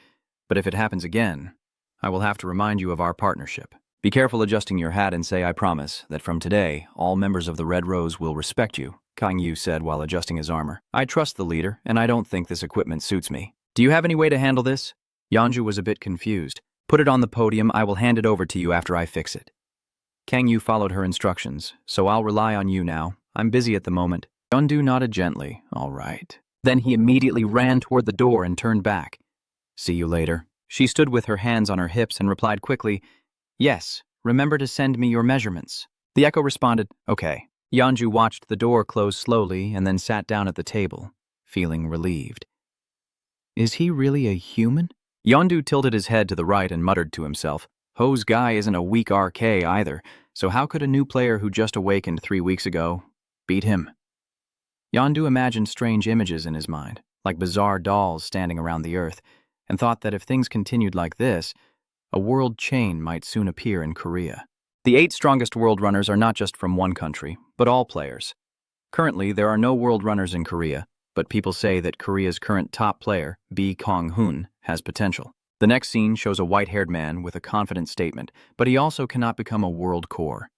but if it happens again, I will have to remind you of our partnership. Be careful adjusting your hat and say I promise that from today, all members of the Red Rose will respect you, Kang Yu said while adjusting his armor. I trust the leader, and I don't think this equipment suits me. Do you have any way to handle this? Yeonju was a bit confused. Put it on the podium, I will hand it over to you after I fix it. Kang Yu followed her instructions, so I'll rely on you now. I'm busy at the moment. Yeonju nodded gently. All right. Then he immediately ran toward the door and turned back. See you later. She stood with her hands on her hips and replied quickly, Yes, remember to send me your measurements. The echo responded, Okay. Yeonju watched the door close slowly and then sat down at the table, feeling relieved. Is he really a human? Yeonju tilted his head to the right and muttered to himself, Ho's guy isn't a weak RK either, so how could a new player who just awakened 3 weeks ago beat him? Yeonju imagined strange images in his mind, like bizarre dolls standing around the earth, and thought that if things continued like this, a world chain might soon appear in Korea. The 8 strongest world runners are not just from one country, but all players. Currently, there are no world runners in Korea, but people say that Korea's current top player, B. Kong-hoon, has potential. The next scene shows a white-haired man with a confident statement, but he also cannot become a world core.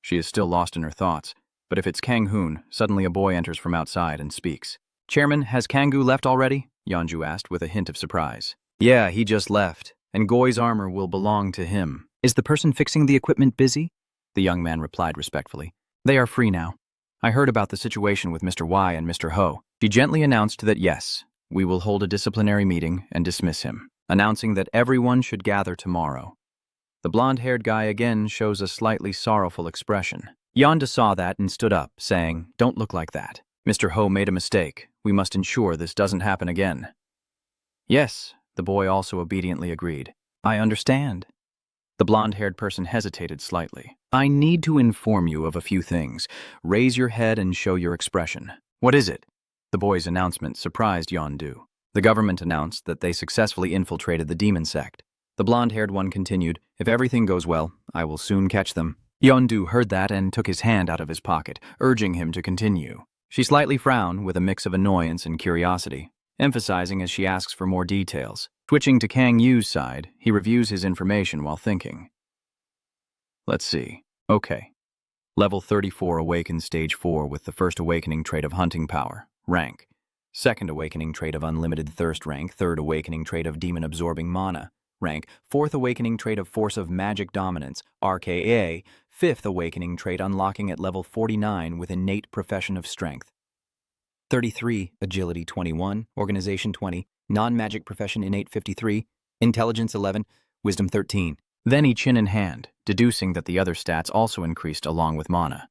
She is still lost in her thoughts, but if it's Kang-hoon, suddenly a boy enters from outside and speaks. Chairman, has Kang-gu left already? Yeonju asked with a hint of surprise. Yeah, he just left, and Goi's armor will belong to him. Is the person fixing the equipment busy? The young man replied respectfully. They are free now. I heard about the situation with Mr. Y and Mr. Ho. She gently announced that yes, we will hold a disciplinary meeting and dismiss him, announcing that everyone should gather tomorrow. The blonde-haired guy again shows a slightly sorrowful expression. Yeonju saw that and stood up, saying, Don't look like that. Mr. Ho made a mistake. We must ensure this doesn't happen again. Yes, the boy also obediently agreed. I understand. The blonde-haired person hesitated slightly. I need to inform you of a few things. Raise your head and show your expression. What is it? The boy's announcement surprised Yeonju. The government announced that they successfully infiltrated the demon sect. The blonde-haired one continued, If everything goes well, I will soon catch them. Yeonju heard that and took his hand out of his pocket, urging him to continue. She slightly frowned with a mix of annoyance and curiosity, emphasizing as she asks for more details. Switching to Kang Yu's side, he reviews his information while thinking. Let's see. Okay. Level 34 Awakens Stage 4 with the first awakening trait of Hunting Power. Rank. Second awakening trait of Unlimited Thirst rank. Third awakening trait of Demon Absorbing Mana. Rank. Fourth awakening trait of Force of Magic Dominance. RKA. Fifth awakening trait unlocking at level 49 with Innate Profession of Strength. 33. Agility 21. Organization 20. Non-magic profession innate 53, intelligence 11, wisdom 13. Then he chin in hand, deducing that the other stats also increased along with mana.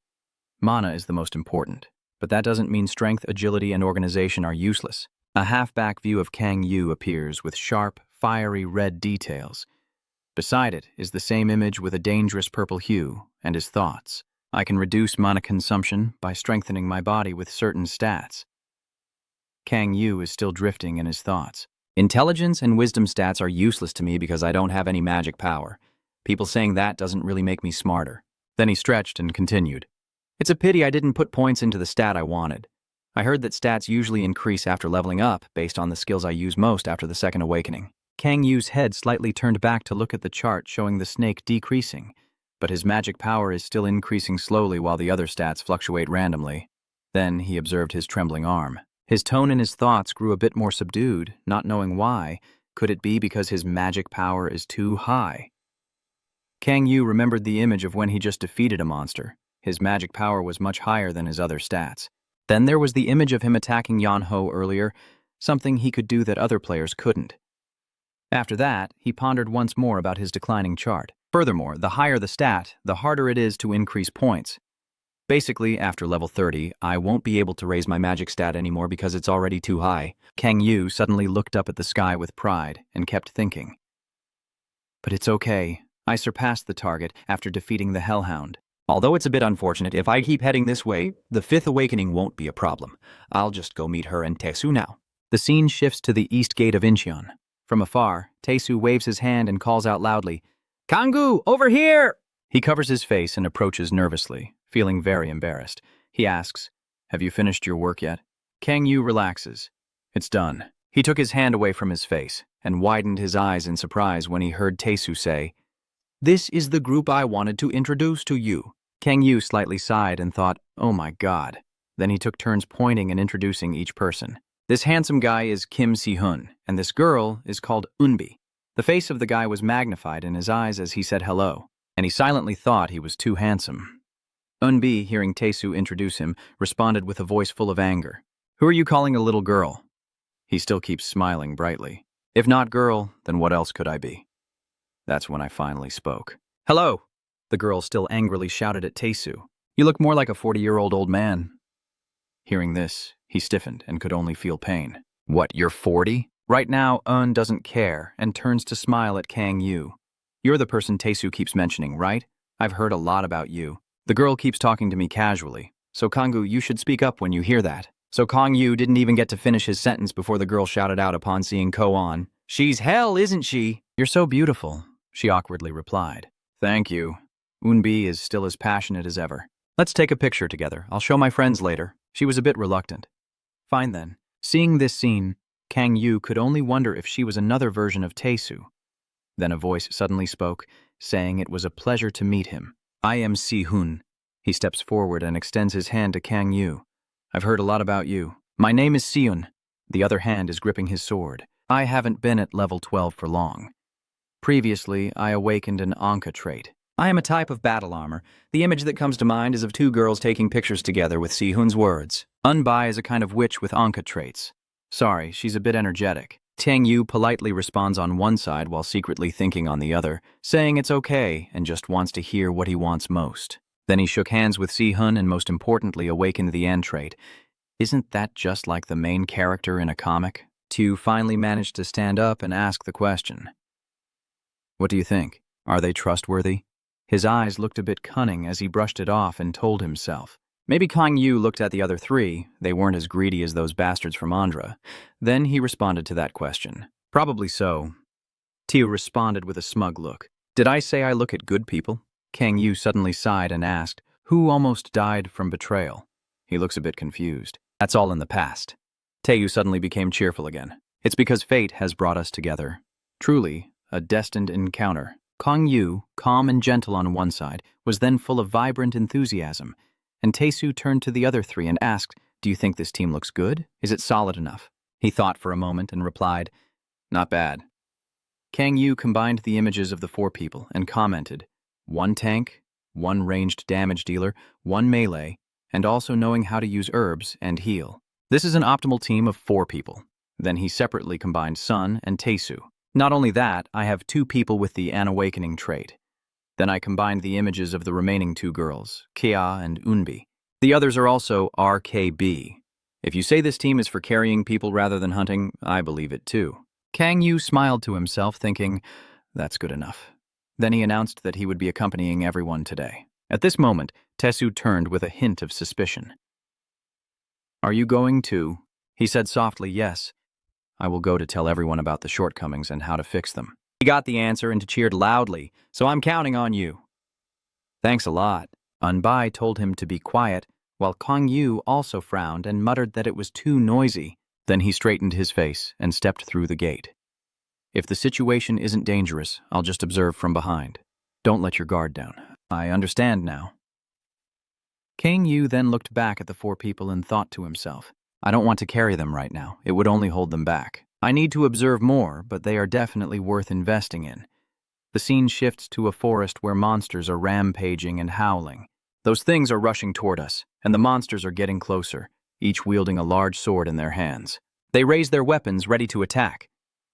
Mana is the most important, but that doesn't mean strength, agility, and organization are useless. A half-back view of Kang Yu appears with sharp, fiery red details. Beside it is the same image with a dangerous purple hue and his thoughts. I can reduce mana consumption by strengthening my body with certain stats. Kang Yu is still drifting in his thoughts. Intelligence and wisdom stats are useless to me because I don't have any magic power. People saying that doesn't really make me smarter. Then he stretched and continued. It's a pity I didn't put points into the stat I wanted. I heard that stats usually increase after leveling up based on the skills I use most after the second awakening. Kang Yu's head slightly turned back to look at the chart showing the snake decreasing, but his magic power is still increasing slowly while the other stats fluctuate randomly. Then he observed his trembling arm. His tone and his thoughts grew a bit more subdued, not knowing why. Could it be because his magic power is too high? Kang Yu remembered the image of when he just defeated a monster. His magic power was much higher than his other stats. Then there was the image of him attacking Yeonho earlier, something he could do that other players couldn't. After that, he pondered once more about his declining chart. Furthermore, the higher the stat, the harder it is to increase points. Basically, after level 30, I won't be able to raise my magic stat anymore because it's already too high. Kang Yu suddenly looked up at the sky with pride and kept thinking. But it's okay. I surpassed the target after defeating the Hellhound. Although it's a bit unfortunate, if I keep heading this way, the 5th awakening won't be a problem. I'll just go meet her and Tesu now. The scene shifts to the east gate of Incheon. From afar, Tesu waves his hand and calls out loudly, "Kanggu, over here!" He covers his face and approaches nervously, feeling very embarrassed. He asks, "Have you finished your work yet?" Kang Yu relaxes. "It's done." He took his hand away from his face and widened his eyes in surprise when he heard Tesu say, "This is the group I wanted to introduce to you." Kang Yu slightly sighed and thought, "Oh my god." Then he took turns pointing and introducing each person. This handsome guy is Kim Si-hun, and this girl is called Eunbi. The face of the guy was magnified in his eyes as he said hello, and he silently thought he was too handsome. Eunbi, hearing Tesu introduce him, responded with a voice full of anger. "Who are you calling a little girl?" He still keeps smiling brightly. "If not girl, then what else could I be?" That's when I finally spoke. "Hello!" The girl still angrily shouted at Tesu. "You look more like a 40-year-old old man." Hearing this, he stiffened and could only feel pain. "What, you're 40? Right now, Eun doesn't care and turns to smile at Kang Yu. "You're the person Tesu keeps mentioning, right? I've heard a lot about you. The girl keeps talking to me casually, so Kanggu, you should speak up when you hear that." So Kang Yu didn't even get to finish his sentence before the girl shouted out upon seeing Ko-on, "She's hell, isn't she?" "You're so beautiful," she awkwardly replied. "Thank you." Eunbi is still as passionate as ever. "Let's take a picture together. I'll show my friends later." She was a bit reluctant. Fine then. Seeing this scene, Kang Yu could only wonder if she was another version of Tesu. Then a voice suddenly spoke, saying it was a pleasure to meet him. "I am Si-hun." He steps forward and extends his hand to Kang Yu. "I've heard a lot about you. My name is Si-hun." The other hand is gripping his sword. "I haven't been at level 12 for long. Previously, I awakened an Anka trait. I am a type of battle armor. The image that comes to mind is of two girls taking pictures together with Si-hun's words. Eunbi is a kind of witch with Anka traits. Sorry, she's a bit energetic." Kang Yu politely responds on one side while secretly thinking on the other, saying it's okay and just wants to hear what he wants most. Then he shook hands with Si-hun and most importantly awakened the An trait. Isn't that just like the main character in a comic? Tu finally managed to stand up and ask the question. "What do you think? Are they trustworthy?" His eyes looked a bit cunning as he brushed it off and told himself. Maybe Kang Yu looked at the other three. They weren't as greedy as those bastards from Andhra. Then he responded to that question. "Probably so." Tiu responded with a smug look. "Did I say I look at good people?" Kang Yu suddenly sighed and asked, "Who almost died from betrayal?" He looks a bit confused. "That's all in the past." Taeyu suddenly became cheerful again. "It's because fate has brought us together. Truly, a destined encounter." Kang Yu, calm and gentle on one side, was then full of vibrant enthusiasm, and Taesu turned to the other three and asked, "Do you think this team looks good? Is it solid enough?" He thought for a moment and replied, "Not bad." Kang Yu combined the images of the four people and commented, "One tank, one ranged damage dealer, one melee, and also knowing how to use herbs and heal. This is an optimal team of 4 people." Then he separately combined Sun and Taesu. "Not only that, I have 2 people with the An Awakening trait." Then I combined the images of the remaining 2 girls, Kia and Eunbi. The others are also RKB. If you say this team is for carrying people rather than hunting, I believe it too. Kang Yu smiled to himself, thinking, that's good enough. Then he announced that he would be accompanying everyone today. At this moment, Tesu turned with a hint of suspicion. "Are you going too?" He said softly, "Yes. I will go to tell everyone about the shortcomings and how to fix them." He got the answer and cheered loudly, "So I'm counting on you." "Thanks a lot." Eunbi told him to be quiet, while Kang Yu also frowned and muttered that it was too noisy. Then he straightened his face and stepped through the gate. "If the situation isn't dangerous, I'll just observe from behind. Don't let your guard down. I understand now." Kang Yu then looked back at the 4 people and thought to himself, I don't want to carry them right now. It would only hold them back. I need to observe more, but they are definitely worth investing in. The scene shifts to a forest where monsters are rampaging and howling. Those things are rushing toward us, and the monsters are getting closer, each wielding a large sword in their hands. They raise their weapons, ready to attack.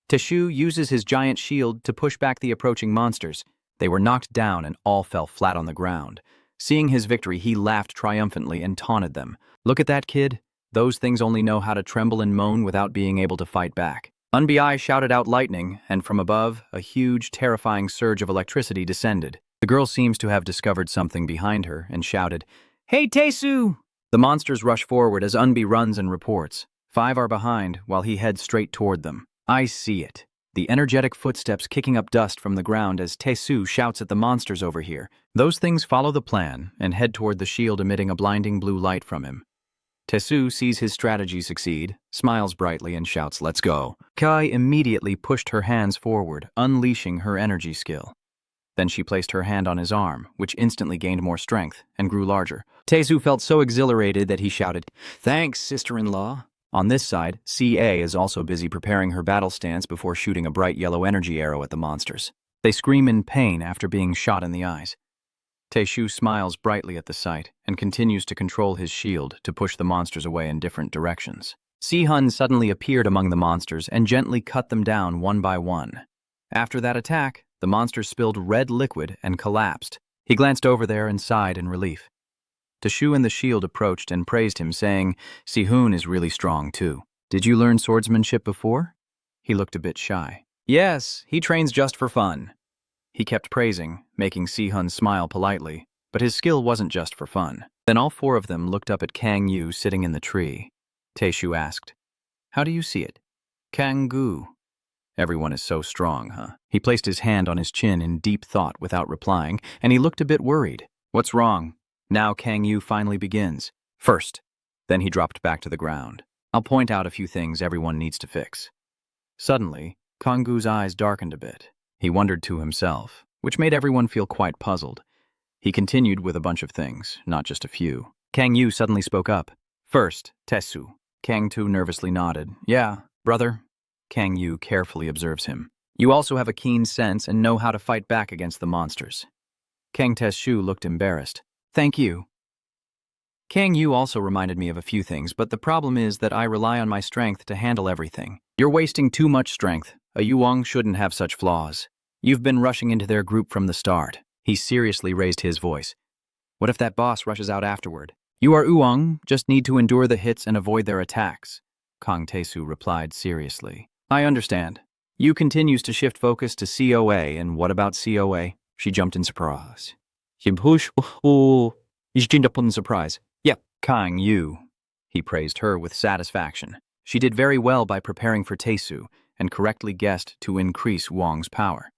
Teshu uses his giant shield to push back the approaching monsters. They were knocked down and all fell flat on the ground. Seeing his victory, he laughed triumphantly and taunted them. Look at that kid. Those things only know how to tremble and moan without being able to fight back. Unbi shouted out lightning, and from above, a huge, terrifying surge of electricity descended. The girl seems to have discovered something behind her and shouted, "Hey, Tesu!" The monsters rush forward as Unbi runs and reports. 5 are behind, while he heads straight toward them. I see it. The energetic footsteps kicking up dust from the ground as Tesu shouts at the monsters over here. Those things follow the plan and head toward the shield, emitting a blinding blue light from him. Tesu sees his strategy succeed, smiles brightly, and shouts, "Let's go." Kai immediately pushed her hands forward, unleashing her energy skill. Then she placed her hand on his arm, which instantly gained more strength and grew larger. Tesu felt so exhilarated that he shouted, "Thanks, sister-in-law." On this side, CA is also busy preparing her battle stance before shooting a bright yellow energy arrow at the monsters. They scream in pain after being shot in the eyes. Tesu smiles brightly at the sight and continues to control his shield to push the monsters away in different directions. Si-hun suddenly appeared among the monsters and gently cut them down one by one. After that attack, the monsters spilled red liquid and collapsed. He glanced over there and sighed in relief. Tesu and the shield approached and praised him, saying, "Si-hun is really strong, too. Did you learn swordsmanship before?" He looked a bit shy. "Yes, he trains just for fun." He kept praising, making Si-hun smile politely, but his skill wasn't just for fun. Then all 4 of them looked up at Kang Yu sitting in the tree. Tesu asked, "How do you see it?" "Kang-gu." "Everyone is so strong, huh?" He placed his hand on his chin in deep thought without replying, and he looked a bit worried. "What's wrong?" Now Kang Yu finally begins. "First." Then he dropped back to the ground. "I'll point out a few things everyone needs to fix." Suddenly, Kang-gu's eyes darkened a bit. He wondered to himself, which made everyone feel quite puzzled. He continued with a bunch of things, not just a few. Kang Yu suddenly spoke up. "First, Tesu." Kang Tu nervously nodded. "Yeah, brother." Kang Yu carefully observes him. "You also have a keen sense and know how to fight back against the monsters." Kang Tesu looked embarrassed. "Thank you." Kang Yu also reminded me of a few things, but the problem is that I rely on my strength to handle everything. "You're wasting too much strength. A Yuang shouldn't have such flaws. You've been rushing into their group from the start." He seriously raised his voice. "What if that boss rushes out afterward?" "You are Uang, just need to endure the hits and avoid their attacks," Kang Tesu replied seriously. "I understand." Yu continues to shift focus to COA, and what about COA? She jumped in surprise. Surprise. Yeah. Kang Yu. He praised her with satisfaction. She did very well by preparing for Tesu and correctly guessed to increase Wang's power.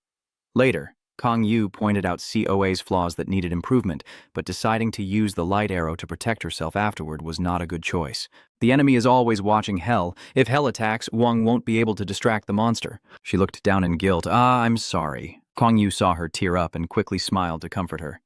Later, Kang Yu pointed out COA's flaws that needed improvement, but deciding to use the light arrow to protect herself afterward was not a good choice. The enemy is always watching Hell. If Hell attacks, Wang won't be able to distract the monster. She looked down in guilt. I'm sorry." Kang Yu saw her tear up and quickly smiled to comfort her.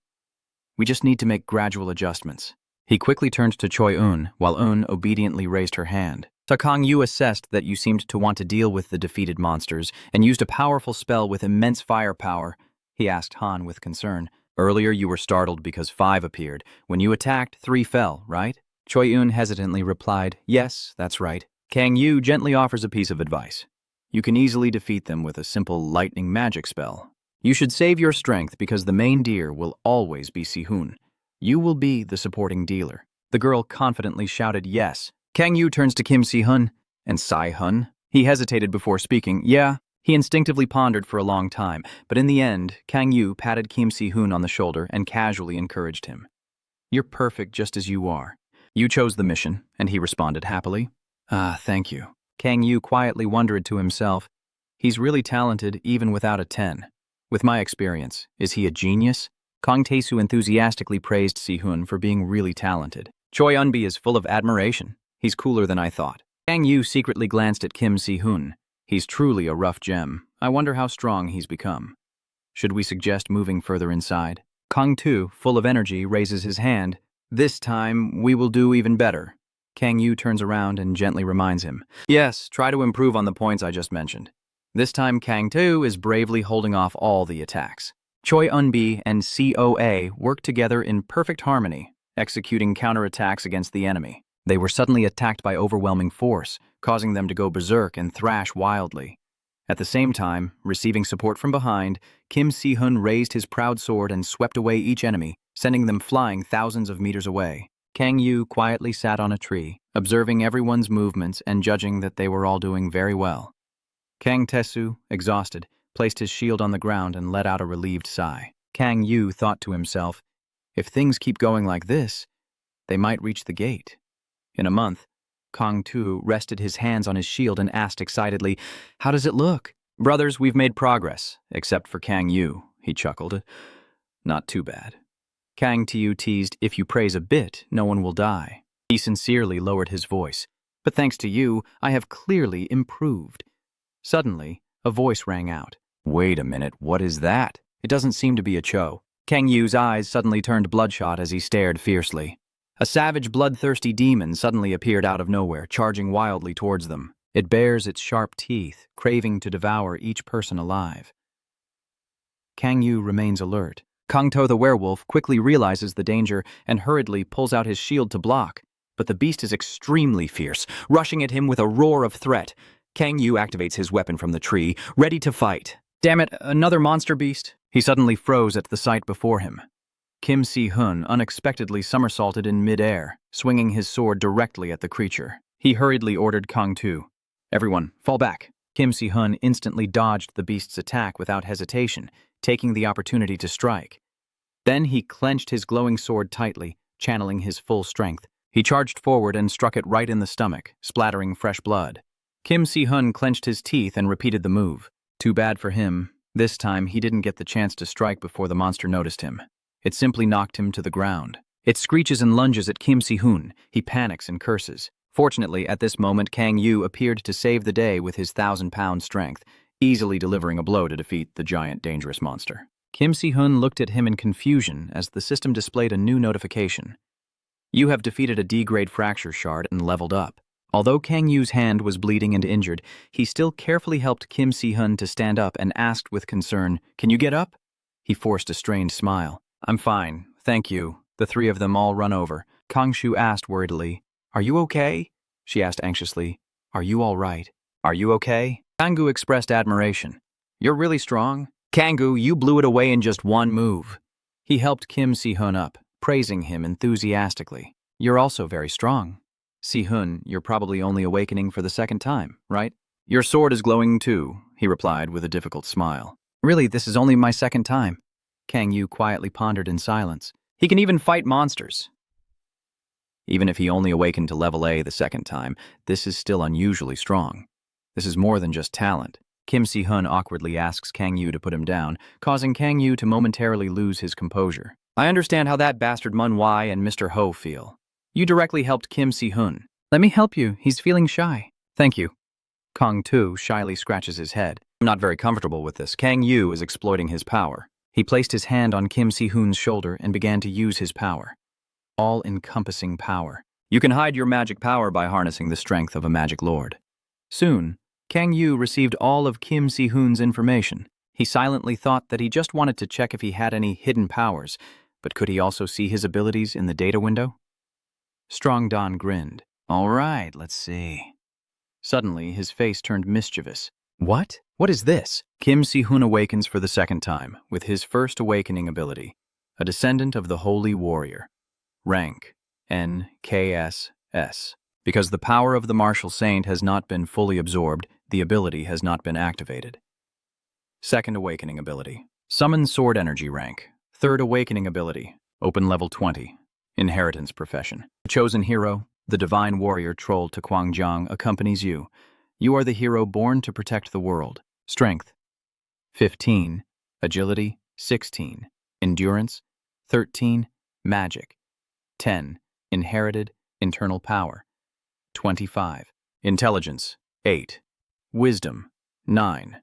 "We just need to make gradual adjustments." He quickly turned to Choi Un, while Un obediently raised her hand. So Kang Yu assessed that you seemed to want to deal with the defeated monsters and used a powerful spell with immense firepower. He asked Han with concern. "Earlier you were startled because 5 appeared. When you attacked, 3 fell, right?" Choi Un hesitantly replied, "Yes, that's right." Kang Yu gently offers a piece of advice. "You can easily defeat them with a simple lightning magic spell. You should save your strength because the main deer will always be Si-hun. You will be the supporting dealer." The girl confidently shouted yes. Kang Yu turns to Kim Si-hun and Si-hun. He hesitated before speaking. "Yeah." He instinctively pondered for a long time, but in the end, Kang Yu patted Kim Si-hun on the shoulder and casually encouraged him. "You're perfect just as you are. You chose the mission," and he responded happily. Thank you." Kang Yu quietly wondered to himself. He's really talented even without a 10. With my experience, is he a genius? Kang Tae-soo enthusiastically praised Si-hun for being really talented. Choi Eun-bi is full of admiration. He's cooler than I thought. Kang Yu secretly glanced at Kim Si-hun. He's truly a rough gem. I wonder how strong he's become. Should we suggest moving further inside? Kang Tu, full of energy, raises his hand. This time, we will do even better. Kang Yu turns around and gently reminds him. Yes, try to improve on the points I just mentioned. This time, Kang Tu is bravely holding off all the attacks. Choi Eun-bi and COA work together in perfect harmony, executing counterattacks against the enemy. They were suddenly attacked by overwhelming force, causing them to go berserk and thrash wildly. At the same time, receiving support from behind, Kim Si-hun raised his proud sword and swept away each enemy, sending them flying thousands of meters away. Kang Yu quietly sat on a tree, observing everyone's movements and judging that they were all doing very well. Kang Tesu, exhausted, placed his shield on the ground and let out a relieved sigh. Kang Yu thought to himself, if things keep going like this, they might reach the gate. In a month, Kang Tu rested his hands on his shield and asked excitedly, "How does it look?" "Brothers, we've made progress, except for Kang Yu," he chuckled. "Not too bad." Kang Tu teased, "If you praise a bit, no one will die." He sincerely lowered his voice. "But thanks to you, I have clearly improved." Suddenly, a voice rang out. Wait a minute, what is that? It doesn't seem to be a Cho. Kang Yu's eyes suddenly turned bloodshot as he stared fiercely. A savage, bloodthirsty demon suddenly appeared out of nowhere, charging wildly towards them. It bares its sharp teeth, craving to devour each person alive. Kang Yu remains alert. Kang To the werewolf quickly realizes the danger and hurriedly pulls out his shield to block. But the beast is extremely fierce, rushing at him with a roar of threat. Kang Yu activates his weapon from the tree, ready to fight. Damn it, another monster beast! He suddenly froze at the sight before him. Kim Si-hun unexpectedly somersaulted in mid-air, swinging his sword directly at the creature. He hurriedly ordered Kang Tu, "Everyone, fall back." Kim Si-hun instantly dodged the beast's attack without hesitation, taking the opportunity to strike. Then he clenched his glowing sword tightly, channeling his full strength. He charged forward and struck it right in the stomach, splattering fresh blood. Kim Si-hun clenched his teeth and repeated the move. Too bad for him. This time, he didn't get the chance to strike before the monster noticed him. It simply knocked him to the ground. It screeches and lunges at Kim Si-hun. He panics and curses. Fortunately, at this moment, Kang Yu appeared to save the day with his 1,000-pound strength, easily delivering a blow to defeat the giant, dangerous monster. Kim Si-hun looked at him in confusion as the system displayed a new notification. "You have defeated a D-grade fracture shard and leveled up." Although Kang Yu's hand was bleeding and injured, he still carefully helped Kim Si-hun to stand up and asked with concern, "Can you get up?" He forced a strained smile. "I'm fine, thank you." The three of them all run over. Kang Shu asked worriedly, "Are you okay?" She asked anxiously, "Are you all right? Are you okay?" Kanggu expressed admiration. "You're really strong." "Kanggu, you blew it away in just one move." He helped Kim Si-hun up, praising him enthusiastically. "You're also very strong." "Si-hun, you're probably only awakening for the second time, right?" "Your sword is glowing too," he replied with a difficult smile. "Really, this is only my second time." Kang Yu quietly pondered in silence. "He can even fight monsters." Even if he only awakened to level A the second time, this is still unusually strong. This is more than just talent. Kim Si-hun awkwardly asks Kang Yu to put him down, causing Kang Yu to momentarily lose his composure. "I understand how that bastard Manhwa and Mr. Ho feel. You directly helped Kim Si-hun. Let me help you, he's feeling shy." "Thank you." Kang Tu shyly scratches his head. "I'm not very comfortable with this. Kang Yu is exploiting his power." He placed his hand on Kim Si-hun's shoulder and began to use his power. All-encompassing power. You can hide your magic power by harnessing the strength of a magic lord. Soon, Kang Yu received all of Kim Si-hun's information. He silently thought that he just wanted to check if he had any hidden powers, but could he also see his abilities in the data window? Strong Don grinned. "All right, let's see." Suddenly, his face turned mischievous. "What? What is this?" Kim Si-hun awakens for the second time, with his first awakening ability. A descendant of the Holy Warrior. Rank, NKSS. Because the power of the martial saint has not been fully absorbed, the ability has not been activated. Second awakening ability. Summon sword energy rank. Third awakening ability. Open level 20. Inheritance profession. The chosen hero, the divine warrior troll to Kwangjiang, accompanies you. You are the hero born to protect the world. Strength, 15. Agility, 16. Endurance, 13. Magic, 10. Inherited, internal power, 25. Intelligence, 8. Wisdom, 9.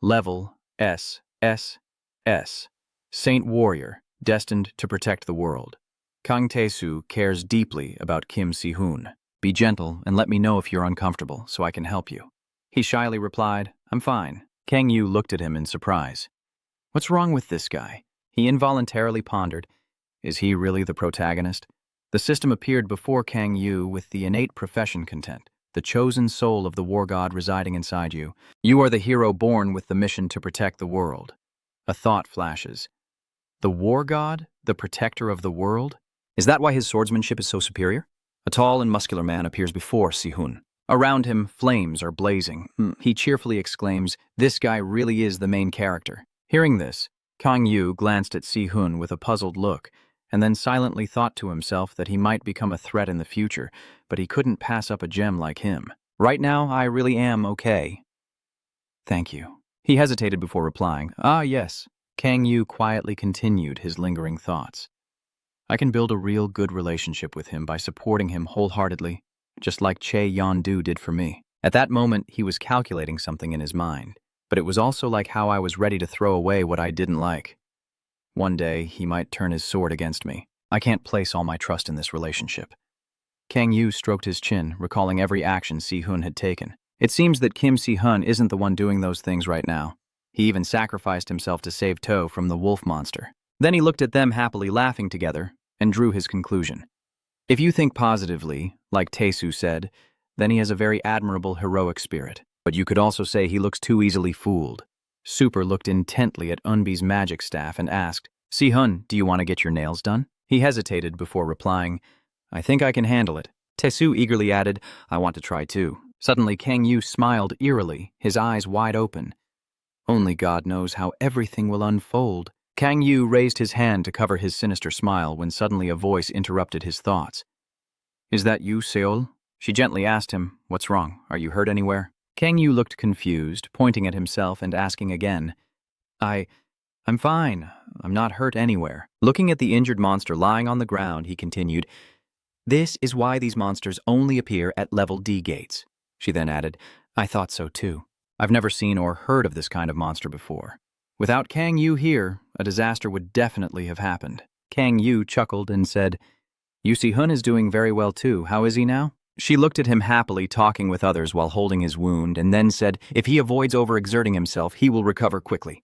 Level, SSS. Saint Warrior, destined to protect the world. Kang Tae-soo cares deeply about Kim Si-hun. Be gentle and let me know if you're uncomfortable so I can help you. He shyly replied, "I'm fine." Kang Yu looked at him in surprise. What's wrong with this guy? He involuntarily pondered. Is he really the protagonist? The system appeared before Kang Yu with the innate profession content. the chosen soul of the war god residing inside you. You are the hero born with the mission to protect the world. A thought flashes. The war god? The protector of the world? Is that why his swordsmanship is so superior? A tall and muscular man appears before Si-hun. Around him, flames are blazing. He cheerfully exclaims, "This guy really is the main character." Hearing this, Kang Yu glanced at Si-hun with a puzzled look, and then silently thought to himself that he might become a threat in the future, but he couldn't pass up a gem like him. Right now, I really am okay. Thank you. He hesitated before replying. Ah, yes. Kang Yu quietly continued his lingering thoughts. I can build a real good relationship with him by supporting him wholeheartedly, just like Che Yondu did for me. At that moment, he was calculating something in his mind, but it was also like how I was ready to throw away what I didn't like. One day, he might turn his sword against me. I can't place all my trust in this relationship. Kang Yu stroked his chin, recalling every action Si-hun had taken. It seems that Kim Si-hun isn't the one doing those things right now. He even sacrificed himself to save To from the wolf monster. Then he looked at them happily laughing together and drew his conclusion. If you think positively, like Taesu said, then he has a very admirable heroic spirit. But you could also say he looks too easily fooled. Super looked intently at Eunbi's magic staff and asked, Si-hun, do you want to get your nails done? He hesitated before replying, I think I can handle it. Taesu eagerly added, I want to try too. Suddenly Kang Yu smiled eerily, his eyes wide open. Only God knows how everything will unfold. Kang Yu raised his hand to cover his sinister smile when suddenly a voice interrupted his thoughts. Is that you, Seol? She gently asked him, What's wrong? Are you hurt anywhere? Kang Yu looked confused, pointing at himself and asking again, I'm fine. I'm not hurt anywhere. Looking at the injured monster lying on the ground, he continued, This is why these monsters only appear at level D gates. She then added, I thought so too. I've never seen or heard of this kind of monster before. Without Kang Yu here, a disaster would definitely have happened. Kang Yu chuckled and said, Yu Si-hun is doing very well too. How is he now? She looked at him happily, talking with others while holding his wound, and then said, If he avoids overexerting himself, he will recover quickly.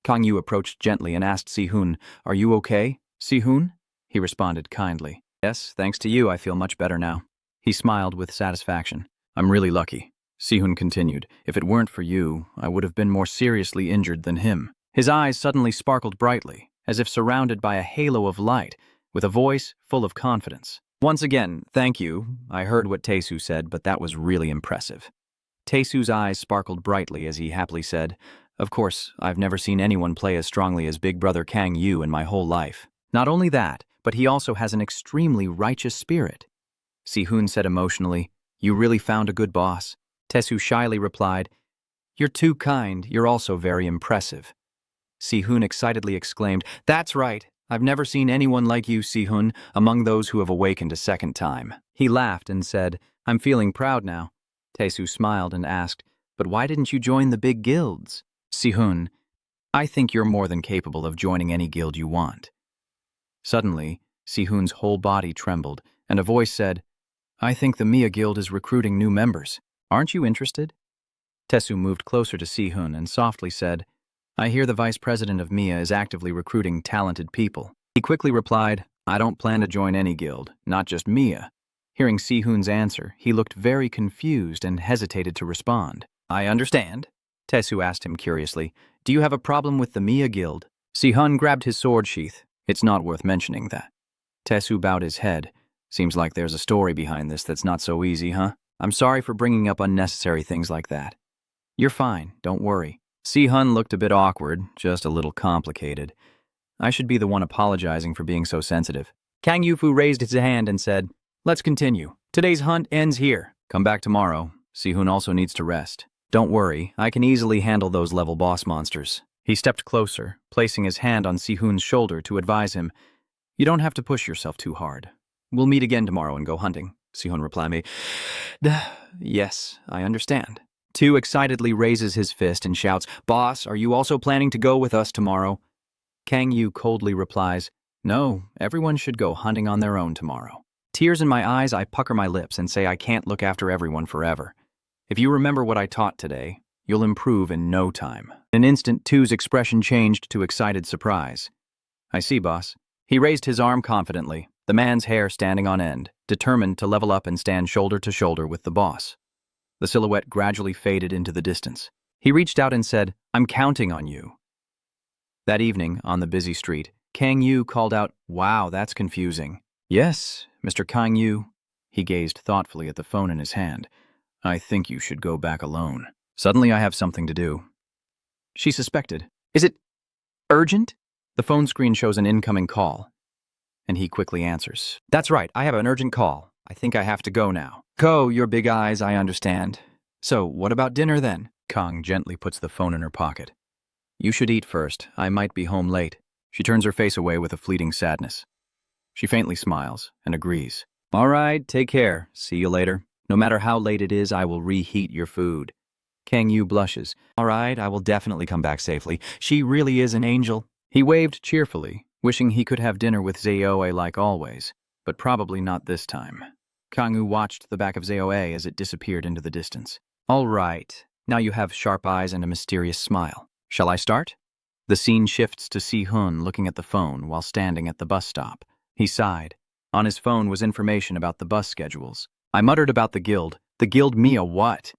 Kang Yu approached gently and asked Si-hun, Are you okay? Si-hun? He responded kindly. Yes, thanks to you, I feel much better now. He smiled with satisfaction. I'm really lucky. Si-hun continued, If it weren't for you, I would have been more seriously injured than him. His eyes suddenly sparkled brightly, as if surrounded by a halo of light, with a voice full of confidence. Once again, thank you. I heard what Taesu said, but that was really impressive. Taesu's eyes sparkled brightly as he happily said, Of course, I've never seen anyone play as strongly as Big Brother Kang Yu in my whole life. Not only that, but he also has an extremely righteous spirit. Si-hun said emotionally, You really found a good boss. Taesu shyly replied, You're too kind. You're also very impressive. Si-hun excitedly exclaimed, That's right. I've never seen anyone like you, Si-hun, among those who have awakened a second time. He laughed and said, I'm feeling proud now. Taesu smiled and asked, But why didn't you join the big guilds? Si-hun, I think you're more than capable of joining any guild you want. Suddenly, Si-hun's whole body trembled, and a voice said, I think the Mia Guild is recruiting new members. Aren't you interested? Taesu moved closer to Si-hun and softly said, I hear the vice president of Mia is actively recruiting talented people. He quickly replied, I don't plan to join any guild, not just Mia. Hearing Si-hun's answer, he looked very confused and hesitated to respond. I understand. Taesu asked him curiously, Do you have a problem with the Mia Guild? Si-hun grabbed his sword sheath. It's not worth mentioning that. Taesu bowed his head. Seems like there's a story behind this that's not so easy, huh? I'm sorry for bringing up unnecessary things like that. You're fine, don't worry. Si-hun looked a bit awkward, just a little complicated. I should be the one apologizing for being so sensitive. Kang Yufu raised his hand and said, Let's continue. Today's hunt ends here. Come back tomorrow. Si-hun also needs to rest. Don't worry, I can easily handle those level boss monsters. He stepped closer, placing his hand on Si-hun's shoulder to advise him, You don't have to push yourself too hard. We'll meet again tomorrow and go hunting. Si-hun replied me, Yes, I understand. Tu excitedly raises his fist and shouts, Boss, are you also planning to go with us tomorrow? Kang Yu coldly replies, No, everyone should go hunting on their own tomorrow. Tears in my eyes, I pucker my lips and say I can't look after everyone forever. If you remember what I taught today, you'll improve in no time. In an instant, Tu's expression changed to excited surprise. I see, boss. He raised his arm confidently, the man's hair standing on end, determined to level up and stand shoulder to shoulder with the boss. The silhouette gradually faded into the distance. He reached out and said, "I'm counting on you." That evening, on the busy street, Kang Yu called out, "Wow, that's confusing." "Yes, Mr. Kang Yu." He gazed thoughtfully at the phone in his hand. "I think you should go back alone. Suddenly I have something to do." She suspected. "Is it urgent?" The phone screen shows an incoming call, and he quickly answers. "That's right, I have an urgent call. I think I have to go now." Go, your big eyes, I understand. So, what about dinner then? Kang gently puts the phone in her pocket. "You should eat first. I might be home late." She turns her face away with a fleeting sadness. She faintly smiles and agrees. "All right, take care. See you later. No matter how late it is, I will reheat your food." Kang Yu blushes. All right, I will definitely come back safely. She really is an angel. He waved cheerfully, wishing he could have dinner with Zeoe like always, but probably not this time. Kang Yu watched the back of Zeoe as it disappeared into the distance. "All right, now you have sharp eyes and a mysterious smile. Shall I start?" The scene shifts to Si-hun looking at the phone while standing at the bus stop. He sighed. On his phone was information about the bus schedules. "I muttered about the guild. The guild Mia what?"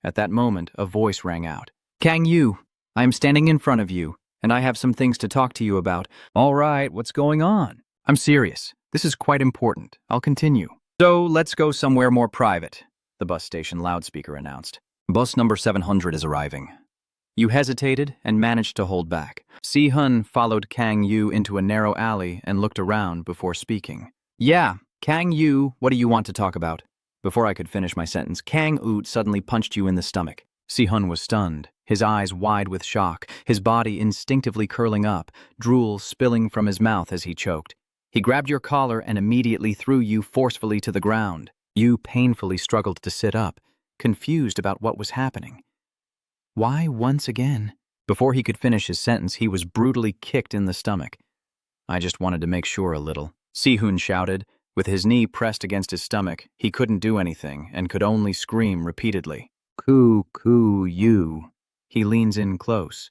At that moment, a voice rang out. Kang Yu, I am standing in front of you, and I have some things to talk to you about. "All right, what's going on?" "I'm serious. This is quite important. I'll continue." "So, let's go somewhere more private," the bus station loudspeaker announced. "Bus number 700 is arriving." You hesitated and managed to hold back. Si-hun followed Kang Yu into a narrow alley and looked around before speaking. "Yeah, Kang Yu, what do you want to talk about?" Before I could finish my sentence, Kang Oot suddenly punched you in the stomach. Si-hun was stunned, his eyes wide with shock, his body instinctively curling up, drool spilling from his mouth as he choked. He grabbed your collar and immediately threw you forcefully to the ground. You painfully struggled to sit up, confused about what was happening. Why once again? Before he could finish his sentence, he was brutally kicked in the stomach. "I just wanted to make sure a little," Si-hun shouted. With his knee pressed against his stomach, he couldn't do anything and could only scream repeatedly. "Ku-ku-you." He leans in close.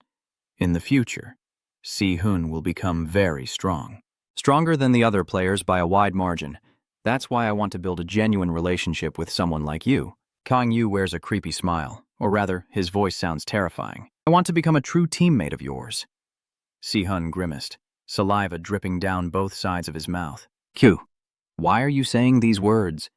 In the future, Si-hun will become very strong. Stronger than the other players by a wide margin. That's why I want to build a genuine relationship with someone like you. Kang Yu wears a creepy smile, or rather, his voice sounds terrifying. "I want to become a true teammate of yours." Si-hun grimaced, saliva dripping down both sides of his mouth. "Q, why are you saying these words?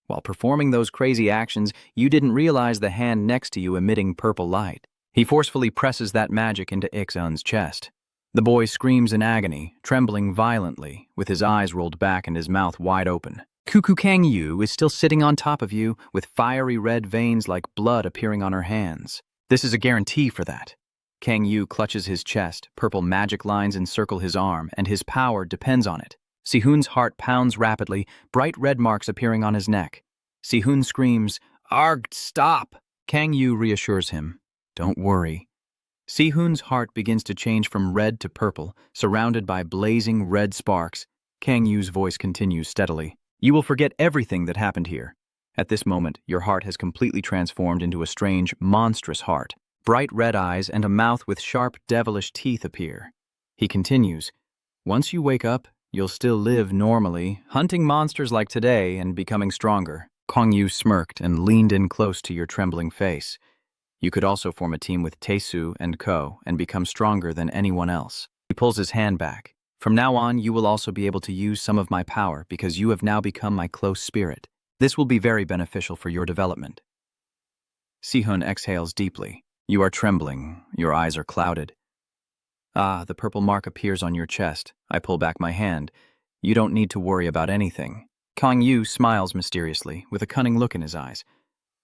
While performing those crazy actions, you didn't realize the hand next to you emitting purple light." He forcefully presses that magic into Ik-eun's chest. The boy screams in agony, trembling violently, with his eyes rolled back and his mouth wide open. Cuckoo Kang Yu is still sitting on top of you, with fiery red veins like blood appearing on her hands. This is a guarantee for that. Kang Yu clutches his chest, purple magic lines encircle his arm, and his power depends on it. Si-hun's heart pounds rapidly, bright red marks appearing on his neck. Si-hun screams, "Arg, stop!" Kang Yu reassures him, "Don't worry." Si-hun's heart begins to change from red to purple, surrounded by blazing red sparks. Kang Yu's voice continues steadily. "You will forget everything that happened here. At this moment, your heart has completely transformed into a strange, monstrous heart. Bright red eyes and a mouth with sharp, devilish teeth appear." He continues, "Once you wake up, you'll still live normally, hunting monsters like today and becoming stronger." Kang Yu smirked and leaned in close to your trembling face. "You could also form a team with Taesu and Ko and become stronger than anyone else." He pulls his hand back. "From now on, you will also be able to use some of my power because you have now become my close spirit. This will be very beneficial for your development." Si-hun exhales deeply. You are trembling. Your eyes are clouded. "Ah, the purple mark appears on your chest." I pull back my hand. "You don't need to worry about anything." Kang Yu smiles mysteriously, with a cunning look in his eyes.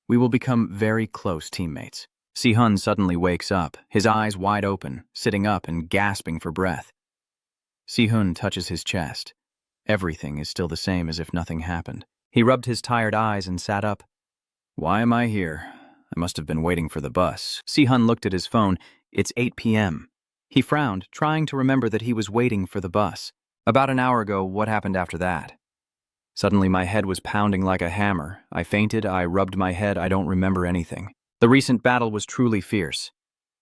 "We will become very close teammates." Si-hun suddenly wakes up, his eyes wide open, sitting up and gasping for breath. Si-hun touches his chest. Everything is still the same as if nothing happened. He rubbed his tired eyes and sat up. "Why am I here? I must have been waiting for the bus." Si-hun looked at his phone. It's 8 p.m. He frowned, trying to remember that he was waiting for the bus. "About an hour ago, what happened after that?" Suddenly my head was pounding like a hammer. I fainted, I rubbed my head, I don't remember anything. The recent battle was truly fierce.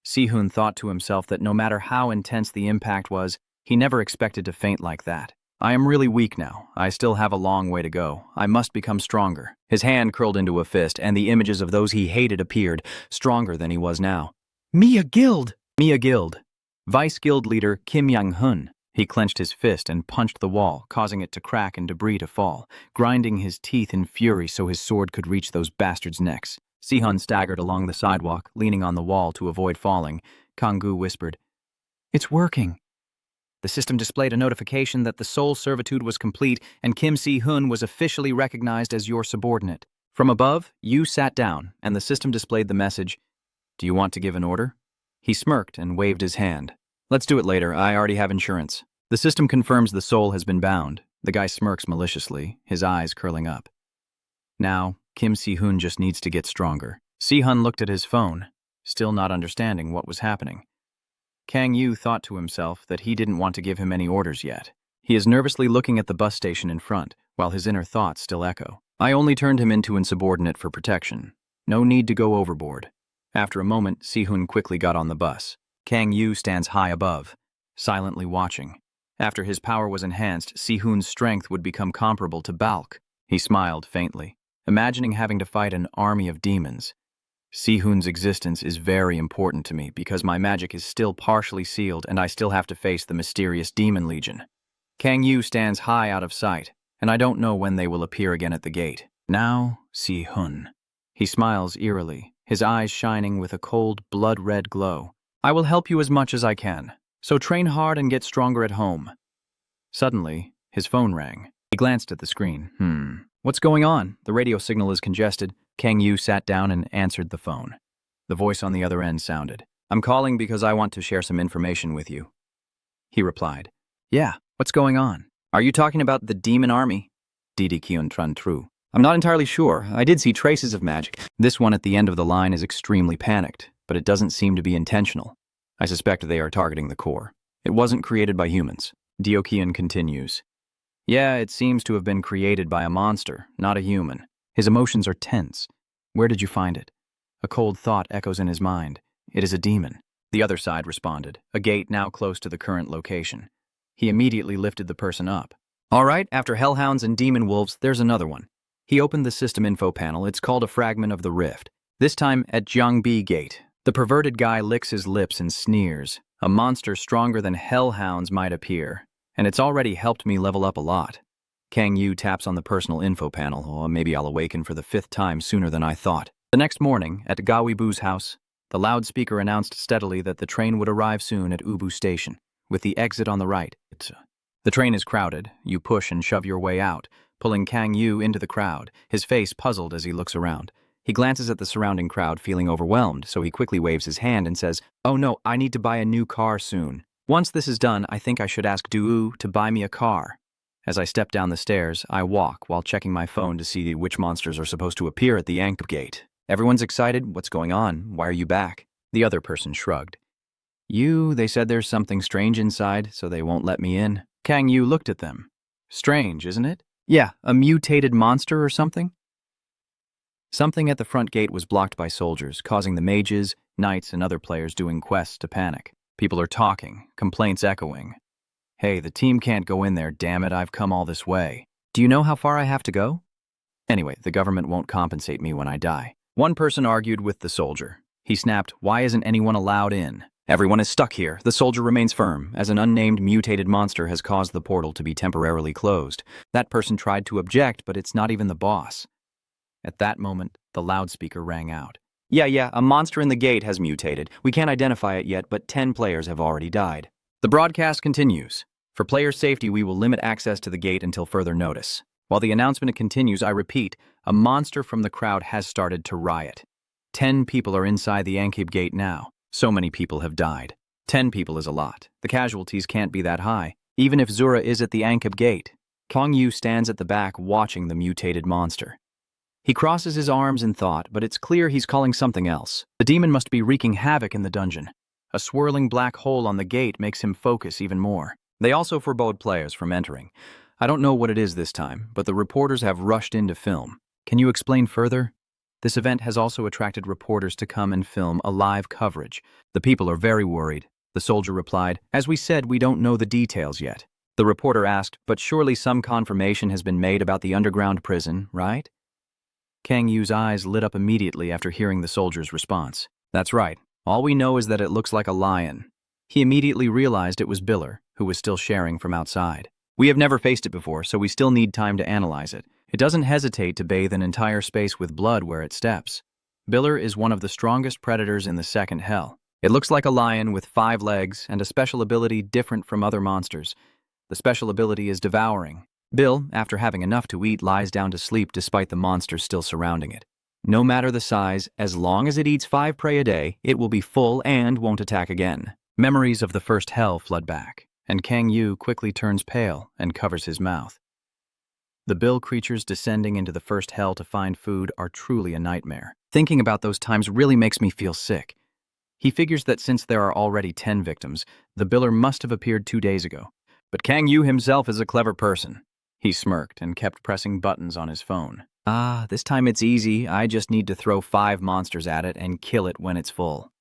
Si-hun thought to himself that no matter how intense the impact was, he never expected to faint like that. I am really weak now. I still have a long way to go. I must become stronger. His hand curled into a fist, and the images of those he hated appeared, stronger than he was now. Mia Guild! Mia Guild. Vice Guild leader Kim Yang-hun. He clenched his fist and punched the wall, causing it to crack and debris to fall, grinding his teeth in fury so his sword could reach those bastards' necks. Si-hun staggered along the sidewalk, leaning on the wall to avoid falling. Kang-gu whispered, "It's working." The system displayed a notification that the soul servitude was complete and Kim Si-hun was officially recognized as your subordinate. From above, you sat down, and the system displayed the message, "Do you want to give an order?" He smirked and waved his hand. "Let's do it later. I already have insurance." The system confirms the soul has been bound. The guy smirks maliciously, his eyes curling up. Now, Kim Si-hun just needs to get stronger. Si-hun looked at his phone, still not understanding what was happening. Kang Yu thought to himself that he didn't want to give him any orders yet. He is nervously looking at the bus station in front, while his inner thoughts still echo. I only turned him into insubordinate for protection. No need to go overboard. After a moment, Si-hun quickly got on the bus. Kang Yu stands high above, silently watching. After his power was enhanced, Si-hun's strength would become comparable to Balk. He smiled faintly, imagining having to fight an army of demons. Si-hun's existence is very important to me because my magic is still partially sealed and I still have to face the mysterious demon legion. Kang Yu stands high out of sight, and I don't know when they will appear again at the gate. Now, Si-hun. He smiles eerily, his eyes shining with a cold, blood-red glow. I will help you as much as I can, so train hard and get stronger at home. Suddenly, his phone rang. He glanced at the screen. What's going on? The radio signal is congested. Kang Yu sat down and answered the phone. The voice on the other end sounded. I'm calling because I want to share some information with you. He replied. Yeah, what's going on? Are you talking about the demon army? Didi Kyun Tran Tru. I'm not entirely sure. I did see traces of magic. This one at the end of the line is extremely panicked, but it doesn't seem to be intentional. I suspect they are targeting the core. It wasn't created by humans. Diokian continues. Yeah, it seems to have been created by a monster, not a human. His emotions are tense. Where did you find it? A cold thought echoes in his mind. It is a demon. The other side responded, a gate now close to the current location. He immediately lifted the person up. All right, after hellhounds and demon wolves, there's another one. He opened the system info panel. It's called a fragment of the rift. This time at Jiangbi Gate. The perverted guy licks his lips and sneers. A monster stronger than hellhounds might appear. And it's already helped me level up a lot. Kang Yu taps on the personal info panel. Or maybe I'll awaken for the 5th time sooner than I thought. The next morning, at Gawibu's house, the loudspeaker announced steadily that the train would arrive soon at Ubu Station, with the exit on the right. The train is crowded. You push and shove your way out, pulling Kang Yu into the crowd, his face puzzled as he looks around. He glances at the surrounding crowd, feeling overwhelmed, so he quickly waves his hand and says, Oh no, I need to buy a new car soon. Once this is done, I think I should ask Duu to buy me a car. As I step down the stairs, I walk while checking my phone to see which monsters are supposed to appear at the Ankh Gate. Everyone's excited. What's going on? Why are you back? The other person shrugged. They said there's something strange inside, so they won't let me in. Kang Yu looked at them. Strange, isn't it? Yeah, a mutated monster or something? Something at the front gate was blocked by soldiers, causing the mages, knights, and other players doing quests to panic. People are talking, complaints echoing. Hey, the team can't go in there, damn it, I've come all this way. Do you know how far I have to go? Anyway, the government won't compensate me when I die. One person argued with the soldier. He snapped, Why isn't anyone allowed in? Everyone is stuck here. The soldier remains firm, as an unnamed mutated monster has caused the portal to be temporarily closed. That person tried to object, but it's not even the boss. At that moment, the loudspeaker rang out. Yeah, a monster in the gate has mutated. We can't identify it yet, but 10 players have already died. The broadcast continues. For player safety, we will limit access to the gate until further notice. While the announcement continues, I repeat, a monster from the crowd has started to riot. 10 people are inside the Ankh Gate now. So many people have died. 10 people is a lot. The casualties can't be that high, even if Zura is at the Ankh Gate. Kang Yu stands at the back watching the mutated monster. He crosses his arms in thought, but it's clear he's calling something else. The demon must be wreaking havoc in the dungeon. A swirling black hole on the gate makes him focus even more. They also forbade players from entering. I don't know what it is this time, but the reporters have rushed in to film. Can you explain further? This event has also attracted reporters to come and film a live coverage. The people are very worried. The soldier replied, As we said, we don't know the details yet. The reporter asked, but surely some confirmation has been made about the underground prison, right? Kang Yu's eyes lit up immediately after hearing the soldier's response. That's right. All we know is that it looks like a lion. He immediately realized it was Biller, who was still sharing from outside. We have never faced it before, so we still need time to analyze it. It doesn't hesitate to bathe an entire space with blood where it steps. Biller is one of the strongest predators in the second hell. It looks like a lion with 5 legs and a special ability different from other monsters. The special ability is devouring. Bill, after having enough to eat, lies down to sleep despite the monsters still surrounding it. No matter the size, as long as it eats 5 prey a day, it will be full and won't attack again. Memories of the first hell flood back, and Kang Yu quickly turns pale and covers his mouth. The Bill creatures descending into the first hell to find food are truly a nightmare. Thinking about those times really makes me feel sick. He figures that since there are already 10 victims, the Biller must have appeared 2 days ago. But Kang Yu himself is a clever person. He smirked and kept pressing buttons on his phone. This time it's easy. I just need to throw 5 monsters at it and kill it when it's full.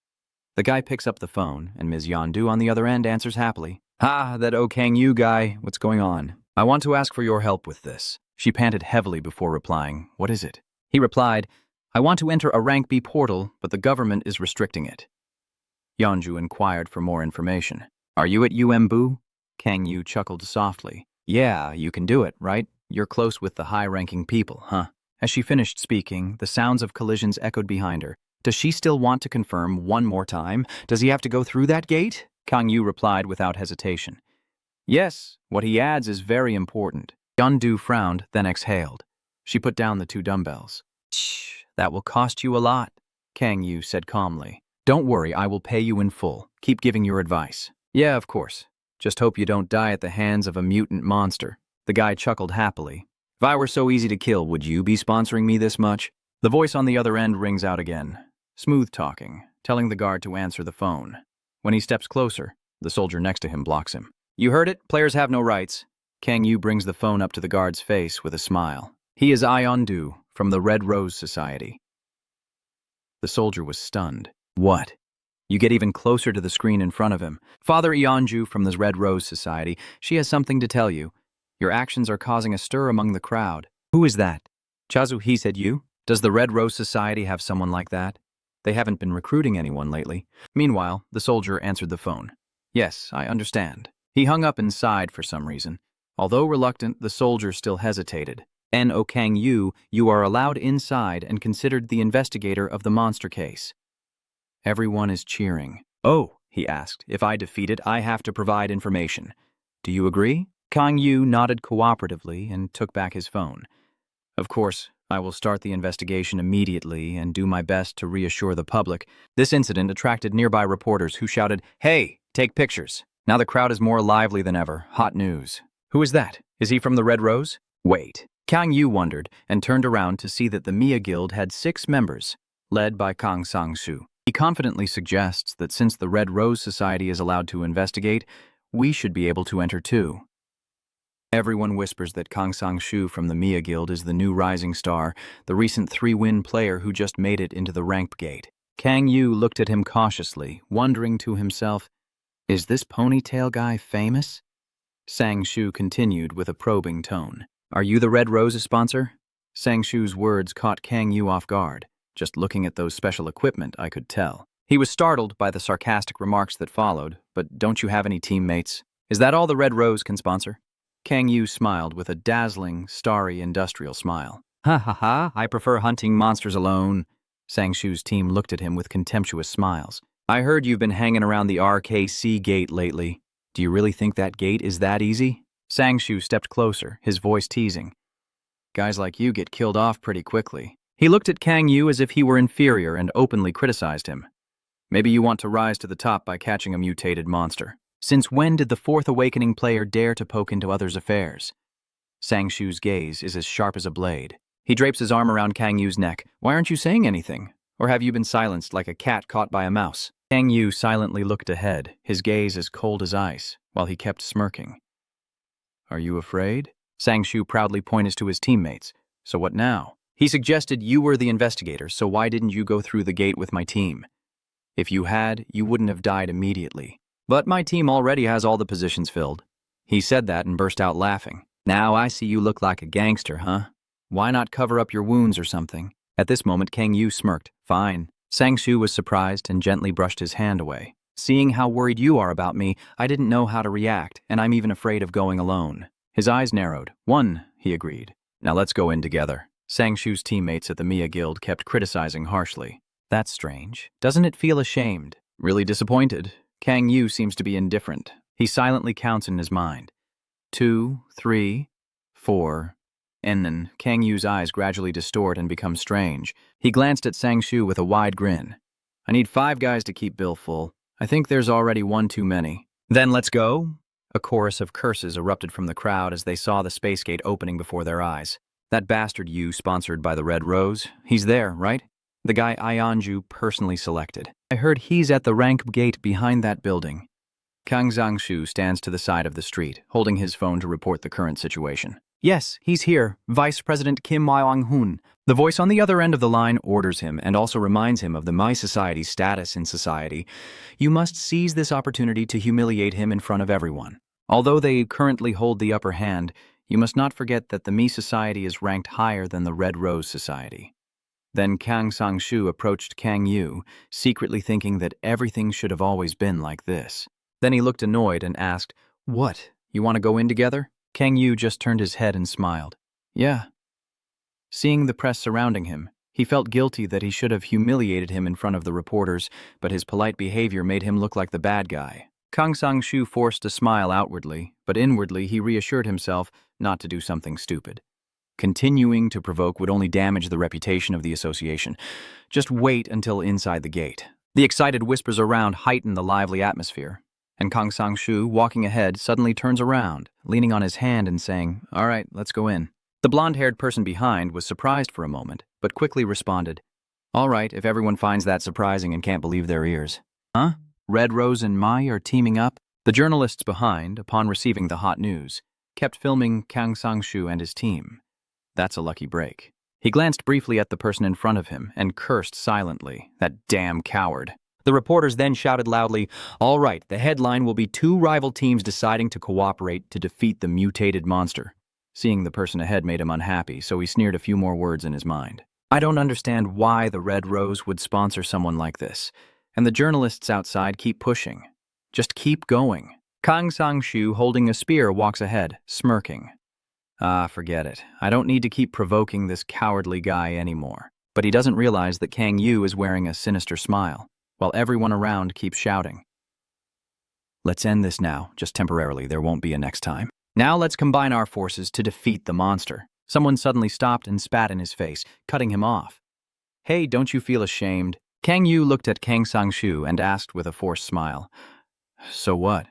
The guy picks up the phone, and Ms. Yondu on the other end answers happily. That Kang Yu guy. What's going on? I want to ask for your help with this. She panted heavily before replying. What is it? He replied, I want to enter a rank B portal, but the government is restricting it. Yeonju inquired for more information. Are you at UMBU? Kang Yu chuckled softly. Yeah, you can do it, right? You're close with the high-ranking people, huh? As she finished speaking, the sounds of collisions echoed behind her. Does she still want to confirm one more time? Does he have to go through that gate? Kang Yu replied without hesitation. Yes, what he adds is very important. Yeondu frowned, then exhaled. She put down the 2 dumbbells. Shh, that will cost you a lot, Kang Yu said calmly. Don't worry, I will pay you in full. Keep giving your advice. Yeah, of course. Just hope you don't die at the hands of a mutant monster. The guy chuckled happily. If I were so easy to kill, would you be sponsoring me this much? The voice on the other end rings out again. Smooth talking, telling the guard to answer the phone. When he steps closer, the soldier next to him blocks him. You heard it, players have no rights. Kang Yu brings the phone up to the guard's face with a smile. He is Yeondu from the Red Rose Society. The soldier was stunned. What? You get even closer to the screen in front of him. Father Yeonju from the Red Rose Society. She has something to tell you. Your actions are causing a stir among the crowd. Who is that? Chazu, he said you? Does the Red Rose Society have someone like that? They haven't been recruiting anyone lately. Meanwhile, the soldier answered the phone. Yes, I understand. He hung up and sighed for some reason. Although reluctant, the soldier still hesitated. N.O. Kang Yu, you are allowed inside and considered the investigator of the monster case. Everyone is cheering. Oh, he asked, if I defeat it, I have to provide information. Do you agree? Kang Yu nodded cooperatively and took back his phone. Of course, I will start the investigation immediately and do my best to reassure the public. This incident attracted nearby reporters who shouted, Hey, take pictures. Now the crowd is more lively than ever. Hot news. Who is that? Is he from the Red Rose? Wait. Kang Yu wondered and turned around to see that the Mia Guild had 6 members, led by Kang Sang-soo. He confidently suggests that since the Red Rose Society is allowed to investigate, we should be able to enter too. Everyone whispers that Kang Sang-soo from the Mia Guild is the new rising star, the recent 3-win player who just made it into the rank gate. Kang Yu looked at him cautiously, wondering to himself, is this ponytail guy famous? Sang-soo continued with a probing tone. Are you the Red Rose's sponsor? Sang-soo's words caught Kang Yu off guard. Just looking at those special equipment, I could tell. He was startled by the sarcastic remarks that followed, but don't you have any teammates? Is that all the Red Rose can sponsor? Kang Yu smiled with a dazzling, starry, industrial smile. Ha, I prefer hunting monsters alone. Sang-soo's team looked at him with contemptuous smiles. I heard you've been hanging around the RKC gate lately. Do you really think that gate is that easy? Sang-soo stepped closer, his voice teasing. Guys like you get killed off pretty quickly. He looked at Kang Yu as if he were inferior and openly criticized him. Maybe you want to rise to the top by catching a mutated monster. Since when did the 4th Awakening player dare to poke into others' affairs? Sang-soo's gaze is as sharp as a blade. He drapes his arm around Kang Yu's neck. Why aren't you saying anything? Or have you been silenced like a cat caught by a mouse? Kang Yu silently looked ahead, his gaze as cold as ice, while he kept smirking. Are you afraid? Sang-soo proudly pointed to his teammates. So what now? He suggested you were the investigator, so why didn't you go through the gate with my team? If you had, you wouldn't have died immediately. But my team already has all the positions filled. He said that and burst out laughing. Now I see you look like a gangster, huh? Why not cover up your wounds or something? At this moment, Kang Yu smirked. Fine. Sang-shu was surprised and gently brushed his hand away. Seeing how worried you are about me, I didn't know how to react, and I'm even afraid of going alone. His eyes narrowed. One, he agreed. Now let's go in together. Sang-shu's teammates at the Mia Guild kept criticizing harshly. That's strange. Doesn't it feel ashamed? Really disappointed. Kang Yu seems to be indifferent. He silently counts in his mind. 2, 3, 4... And then Kang Yu's eyes gradually distort and become strange. He glanced at Sang-shu with a wide grin. I need 5 guys to keep Bill full. I think there's already 1 too many. Then let's go. A chorus of curses erupted from the crowd as they saw the space gate opening before their eyes. That bastard Yu sponsored by the Red Rose, he's there, right? The guy Ionju personally selected. I heard he's at the rank gate behind that building. Kang Sang-shu stands to the side of the street, holding his phone to report the current situation. Yes, he's here, Vice President Kim Wang-hun. The voice on the other end of the line orders him and also reminds him of the My Society's status in society. You must seize this opportunity to humiliate him in front of everyone. Although they currently hold the upper hand, you must not forget that the Mi Society is ranked higher than the Red Rose Society. Then Kang Sang-shu approached Kang Yu, secretly thinking that everything should have always been like this. Then he looked annoyed and asked, What, you want to go in together? Kang Yu just turned his head and smiled. Yeah. Seeing the press surrounding him, he felt guilty that he should have humiliated him in front of the reporters, but his polite behavior made him look like the bad guy. Kang Sang-shu forced a smile outwardly, but inwardly he reassured himself not to do something stupid. Continuing to provoke would only damage the reputation of the association. Just wait until inside the gate. The excited whispers around heighten the lively atmosphere. And Kang Sang-shu, walking ahead, suddenly turns around, leaning on his hand and saying, All right, let's go in. The blonde-haired person behind was surprised for a moment, but quickly responded, All right, if everyone finds that surprising and can't believe their ears. Huh? Red Rose and Mai are teaming up? The journalists behind, upon receiving the hot news, kept filming Kang Sang-shu and his team. That's a lucky break. He glanced briefly at the person in front of him and cursed silently, that damn coward. The reporters then shouted loudly, All right, the headline will be 2 rival teams deciding to cooperate to defeat the mutated monster. Seeing the person ahead made him unhappy, so he sneered a few more words in his mind. I don't understand why the Red Rose would sponsor someone like this, and the journalists outside keep pushing. Just keep going. Kang Sang-shu, holding a spear, walks ahead, smirking. Forget it. I don't need to keep provoking this cowardly guy anymore. But he doesn't realize that Kang Yu is wearing a sinister smile, while everyone around keeps shouting. Let's end this now, just temporarily. There won't be a next time. Now let's combine our forces to defeat the monster. Someone suddenly stopped and spat in his face, cutting him off. Hey, don't you feel ashamed? Kang Yu looked at Kang Sang-shu and asked with a forced smile. So what?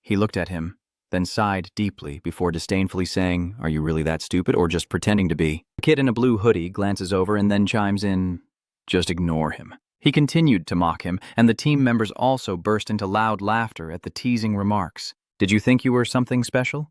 He looked at him, then sighed deeply before disdainfully saying, Are you really that stupid or just pretending to be? A kid in a blue hoodie glances over and then chimes in, Just ignore him. He continued to mock him, and the team members also burst into loud laughter at the teasing remarks. Did you think you were something special?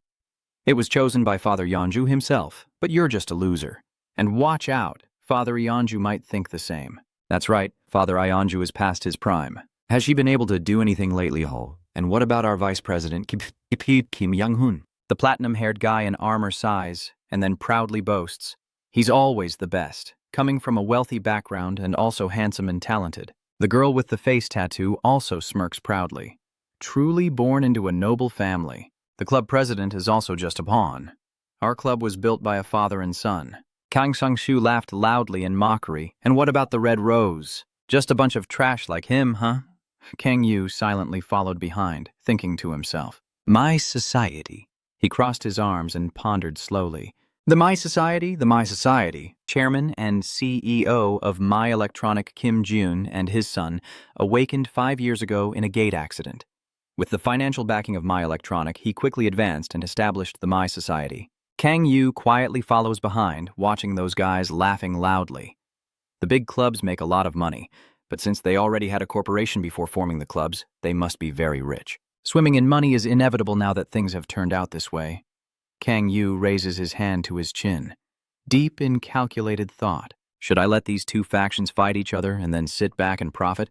It was chosen by Father Yeonju himself, but you're just a loser. And watch out, Father Yeonju might think the same. That's right, Father Yeonju is past his prime. Has she been able to do anything lately, Ho? And what about our Vice President, Kim Young-hun? The platinum-haired guy in armor sighs, and then proudly boasts. He's always the best, coming from a wealthy background and also handsome and talented. The girl with the face tattoo also smirks proudly. Truly born into a noble family. The club president is also just a pawn. Our club was built by a father and son. Kang Sang-shu laughed loudly in mockery. And what about the Red Rose? Just a bunch of trash like him, huh? Kang Yu silently followed behind, thinking to himself. My Society. He crossed his arms and pondered slowly. The My Society, chairman and CEO of My Electronic Kim Jun and his son, awakened 5 years ago in a gate accident. With the financial backing of My Electronic, he quickly advanced and established the My Society. Kang Yu quietly follows behind, watching those guys laughing loudly. The big clubs make a lot of money, but since they already had a corporation before forming the clubs, they must be very rich. Swimming in money is inevitable now that things have turned out this way. Kang Yu raises his hand to his chin, deep in calculated thought. Should I let these 2 factions fight each other and then sit back and profit?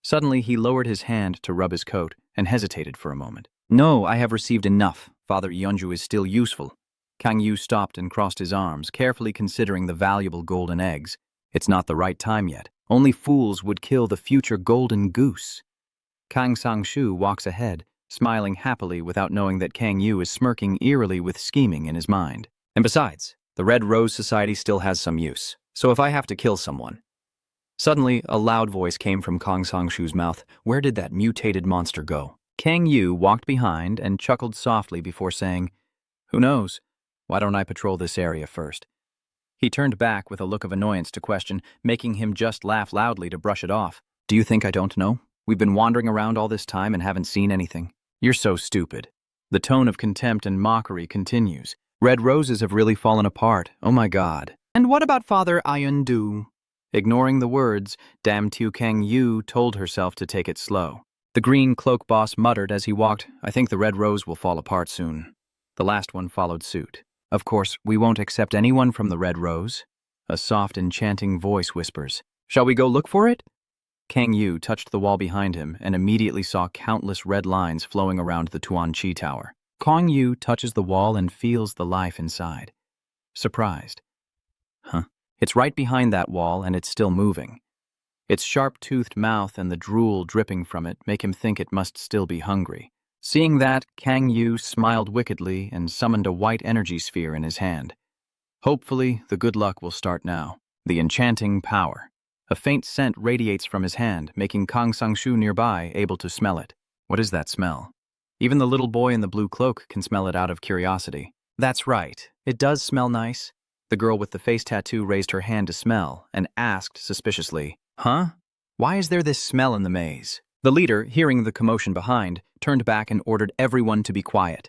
Suddenly, he lowered his hand to rub his coat and hesitated for a moment. No, I have received enough. Father Yeonju is still useful. Kang Yu stopped and crossed his arms, carefully considering the valuable golden eggs. It's not the right time yet. Only fools would kill the future golden goose. Kang Sang-shu walks ahead, smiling happily without knowing that Kang Yu is smirking eerily with scheming in his mind. And besides, the Red Rose Society still has some use, so if I have to kill someone. Suddenly, a loud voice came from Kang Sang-shu's mouth. Where did that mutated monster go? Kang Yu walked behind and chuckled softly before saying, "Who knows? Why don't I patrol this area first?" He turned back with a look of annoyance to question, making him just laugh loudly to brush it off. "Do you think I don't know? We've been wandering around all this time and haven't seen anything. You're so stupid." The tone of contempt and mockery continues. Red roses have really fallen apart. Oh my God. And what about Father Ayundu? Ignoring the words, Dam Tu Kang Yu told herself to take it slow. The green cloak boss muttered as he walked, "I think the red rose will fall apart soon." The last one followed suit. "Of course, we won't accept anyone from the red rose." A soft, enchanting voice whispers, "Shall we go look for it?" Kang Yu touched the wall behind him and immediately saw countless red lines flowing around the Tuan Chi Tower. Kang Yu touches the wall and feels the life inside. Surprised. It's right behind that wall and it's still moving. Its sharp-toothed mouth and the drool dripping from it make him think it must still be hungry. Seeing that, Kang Yu smiled wickedly and summoned a white energy sphere in his hand. Hopefully, the good luck will start now. The enchanting power. A faint scent radiates from his hand, making Kang Sang-shu nearby able to smell it. What is that smell? Even the little boy in the blue cloak can smell it out of curiosity. That's right, it does smell nice. The girl with the face tattoo raised her hand to smell and asked suspiciously, "Huh? Why is there this smell in the maze?" The leader, hearing the commotion behind, turned back and ordered everyone to be quiet.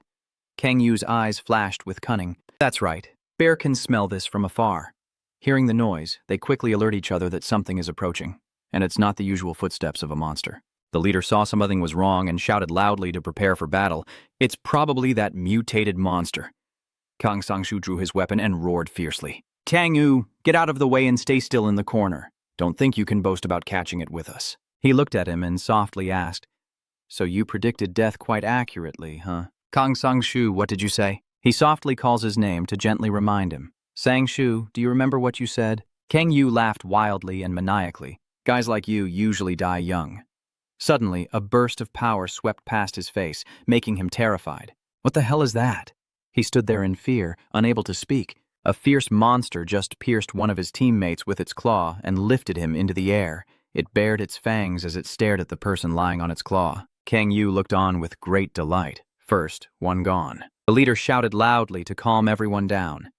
Kang Yu's eyes flashed with cunning. That's right, Bear can smell this from afar. Hearing the noise, they quickly alert each other that something is approaching, and it's not the usual footsteps of a monster. The leader saw something was wrong and shouted loudly to prepare for battle. It's probably that mutated monster. Kang Sang-shu drew his weapon and roared fiercely. "Kang Yu, get out of the way and stay still in the corner. Don't think you can boast about catching it with us." He looked at him and softly asked, "So you predicted death quite accurately, huh?" "Kang Sang-shu, what did you say?" He softly calls his name to gently remind him. "Sang-shu, do you remember what you said?" Kang Yu laughed wildly and maniacally. Guys like you usually die young. Suddenly, a burst of power swept past his face, making him terrified. What the hell is that? He stood there in fear, unable to speak. A fierce monster just pierced one of his teammates with its claw and lifted him into the air. It bared its fangs as it stared at the person lying on its claw. Kang Yu looked on with great delight. First, one gone. The leader shouted loudly to calm everyone down.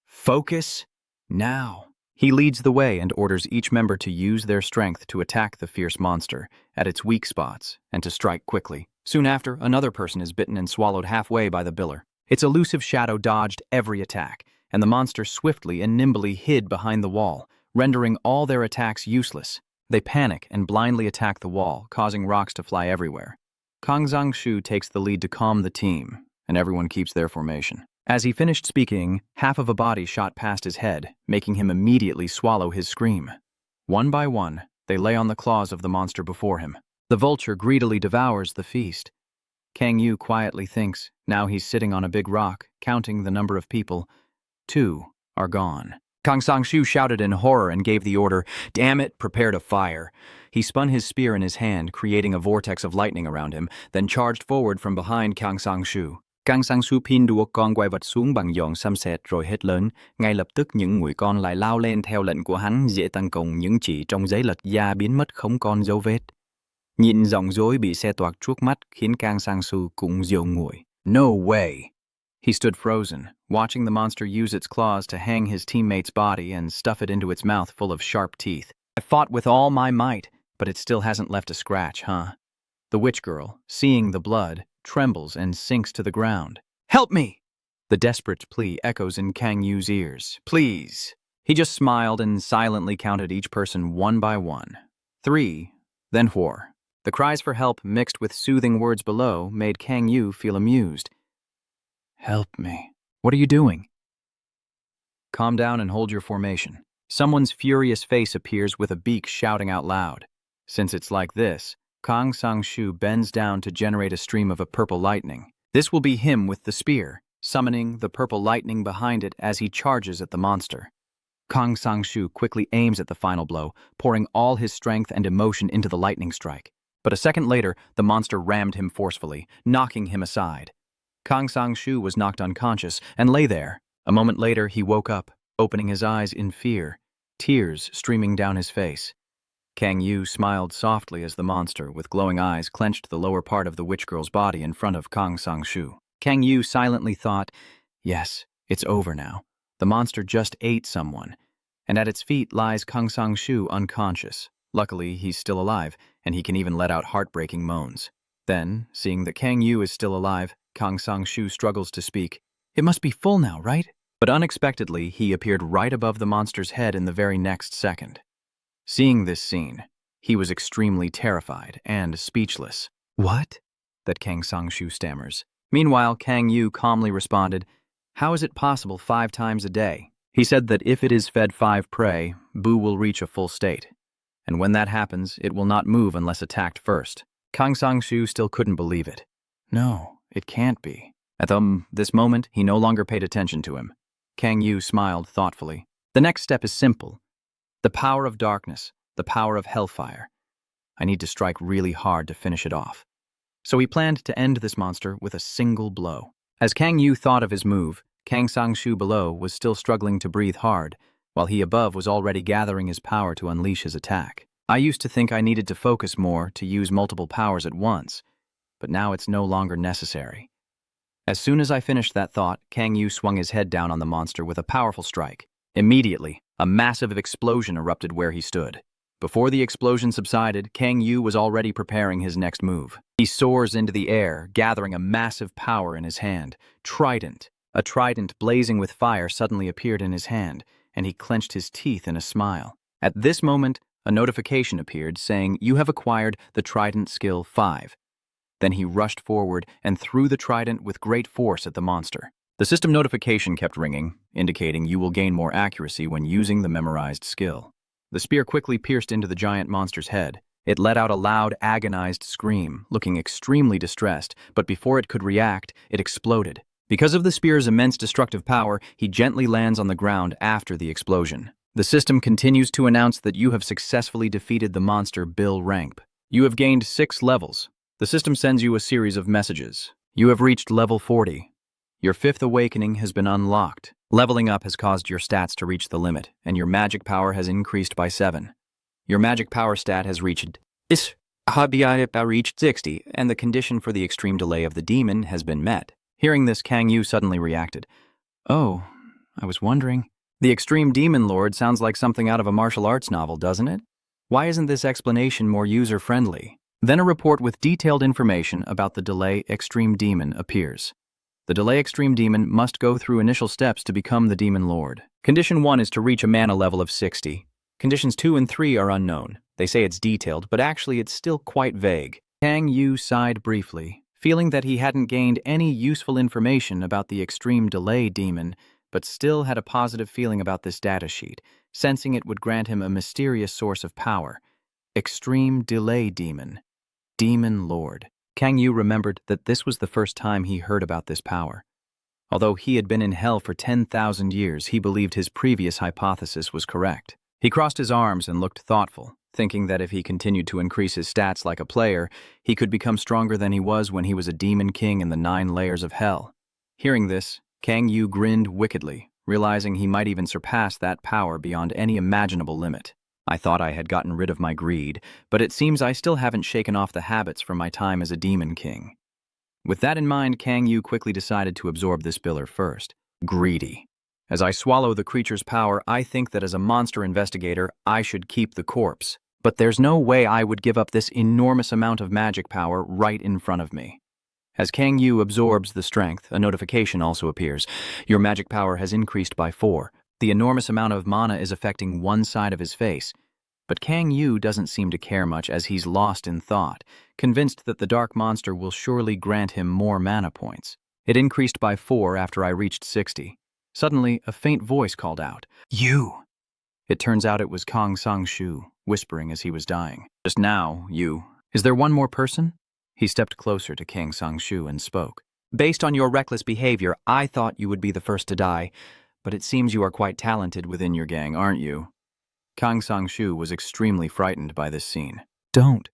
"Focus now." He leads the way and orders each member to use their strength to attack the fierce monster at its weak spots and to strike quickly. Soon after, another person is bitten and swallowed halfway by the biller. Its elusive shadow dodged every attack, and the monster swiftly and nimbly hid behind the wall, rendering all their attacks useless. They panic and blindly attack the wall, causing rocks to fly everywhere. Kang Sang-shu takes the lead to calm the team, and everyone keeps their formation. As he finished speaking, half of a body shot past his head, making him immediately swallow his scream. One by one, they lay on the claws of the monster before him. The vulture greedily devours the feast. Kang Yu quietly thinks, now he's sitting on a big rock, counting the number of people. 2 are gone. Kang Sang-shu shouted in horror and gave the order, "Damn it, prepare to fire." He spun his spear in his hand, creating a vortex of lightning around him, then charged forward from behind Kang Sang-shu. Kang Sang-shu pin đuộc con quay vật xuống bằng giòn xăm xẹt rồi hét lớn. Ngay lập tức những mũi con lại lao lên theo lệnh của hắn, dễ tăng cùng những chỉ trong giấy lật da biến mất không còn dấu vết. Nhìn giọng dối bị xe toạc trước mắt khiến Kang Sang-shu cũng dồn nguội. No way! He stood frozen, watching the monster use its claws to hang his teammate's body and stuff it into its mouth full of sharp teeth. I fought with all my might, but it still hasn't left a scratch, huh? The witch girl, seeing the blood, trembles and sinks to the ground. Help me! The desperate plea echoes in Kang Yu's ears. Please! He just smiled and silently counted each person one by one. 3, then 4. The cries for help mixed with soothing words below made Kang Yu feel amused. Help me. What are you doing? Calm down and hold your formation. Someone's furious face appears with a beak shouting out loud. Since it's like this, Kang Sang-shu bends down to generate a stream of a purple lightning. This will be him with the spear, summoning the purple lightning behind it as he charges at the monster. Kang Sang-shu quickly aims at the final blow, pouring all his strength and emotion into the lightning strike. But a second later, the monster rammed him forcefully, knocking him aside. Kang Sang-shu was knocked unconscious and lay there. A moment later, he woke up, opening his eyes in fear, tears streaming down his face. Kang Yu smiled softly as the monster, with glowing eyes, clenched the lower part of the witch girl's body in front of Kang Sang-shu. Kang Yu silently thought, yes, it's over now. The monster just ate someone, and at its feet lies Kang Sang-shu unconscious. Luckily, he's still alive, and he can even let out heartbreaking moans. Then, seeing that Kang Yu is still alive, Kang Sang-shu struggles to speak. It must be full now, right? But unexpectedly, he appeared right above the monster's head in the very next second. Seeing this scene, he was extremely terrified and speechless. What? That Kang Sang-shu stammers. Meanwhile, Kang Yu calmly responded, how is it possible 5 times a day? He said that if it is fed 5 prey, Bu will reach a full state. And when that happens, it will not move unless attacked first. Kang Sang-shu still couldn't believe it. No, it can't be. At this moment, he no longer paid attention to him. Kang Yu smiled thoughtfully. The next step is simple. The power of darkness, the power of hellfire. I need to strike really hard to finish it off. So he planned to end this monster with a single blow. As Kang Yu thought of his move, Kang Sang-shu below was still struggling to breathe hard, while he above was already gathering his power to unleash his attack. I used to think I needed to focus more to use multiple powers at once, but now it's no longer necessary. As soon as I finished that thought, Kang Yu swung his head down on the monster with a powerful strike. Immediately, a massive explosion erupted where he stood. Before the explosion subsided, Kang Yu was already preparing his next move. He soars into the air, gathering a massive power in his hand. Trident. A trident blazing with fire suddenly appeared in his hand, and he clenched his teeth in a smile. At this moment, a notification appeared saying, you have acquired the Trident Skill 5. Then he rushed forward and threw the trident with great force at the monster. The system notification kept ringing, indicating you will gain more accuracy when using the memorized skill. The spear quickly pierced into the giant monster's head. It let out a loud, agonized scream, looking extremely distressed, but before it could react, it exploded. Because of the spear's immense destructive power, he gently lands on the ground after the explosion. The system continues to announce that you have successfully defeated the monster Bill Ramp. You have gained 6 levels. The system sends you a series of messages. You have reached level 40. Your 5th awakening has been unlocked. Leveling up has caused your stats to reach the limit, and your magic power has increased by 7. Your magic power stat has reached 60, and the condition for the extreme delay of the demon has been met. Hearing this, Kang Yu suddenly reacted. Oh, I was wondering. The extreme demon lord sounds like something out of a martial arts novel, doesn't it? Why isn't this explanation more user-friendly? Then a report with detailed information about the delay extreme demon appears. The delay extreme demon must go through initial steps to become the demon lord. Condition 1 is to reach a mana level of 60. Conditions 2 and 3 are unknown. They say it's detailed, but actually it's still quite vague. Kang Yu sighed briefly, feeling that he hadn't gained any useful information about the extreme delay demon, but still had a positive feeling about this datasheet, sensing it would grant him a mysterious source of power. Extreme delay demon. Demon lord. Kang Yu remembered that this was the first time he heard about this power. Although he had been in hell for 10,000 years, he believed his previous hypothesis was correct. He crossed his arms and looked thoughtful, thinking that if he continued to increase his stats like a player, he could become stronger than he was when he was a demon king in the 9 layers of hell. Hearing this, Kang Yu grinned wickedly, realizing he might even surpass that power beyond any imaginable limit. I thought I had gotten rid of my greed, but it seems I still haven't shaken off the habits from my time as a demon king. With that in mind, Kang Yu quickly decided to absorb this biller first. Greedy. As I swallow the creature's power, I think that as a monster investigator, I should keep the corpse. But there's no way I would give up this enormous amount of magic power right in front of me. As Kang Yu absorbs the strength, a notification also appears. Your magic power has increased by 4. The enormous amount of mana is affecting one side of his face. But Kang Yu doesn't seem to care much as he's lost in thought, convinced that the dark monster will surely grant him more mana points. It increased by 4 after I reached 60. Suddenly, a faint voice called out, "You!" It turns out it was Kang Sang-shu, whispering as he was dying. "Just now, you. Is there one more person? He stepped closer to Kang Sang-shu and spoke. Based on your reckless behavior, I thought you would be the first to die, but it seems you are quite talented within your gang, aren't you? Kang Sang-shu was extremely frightened by this scene. Don't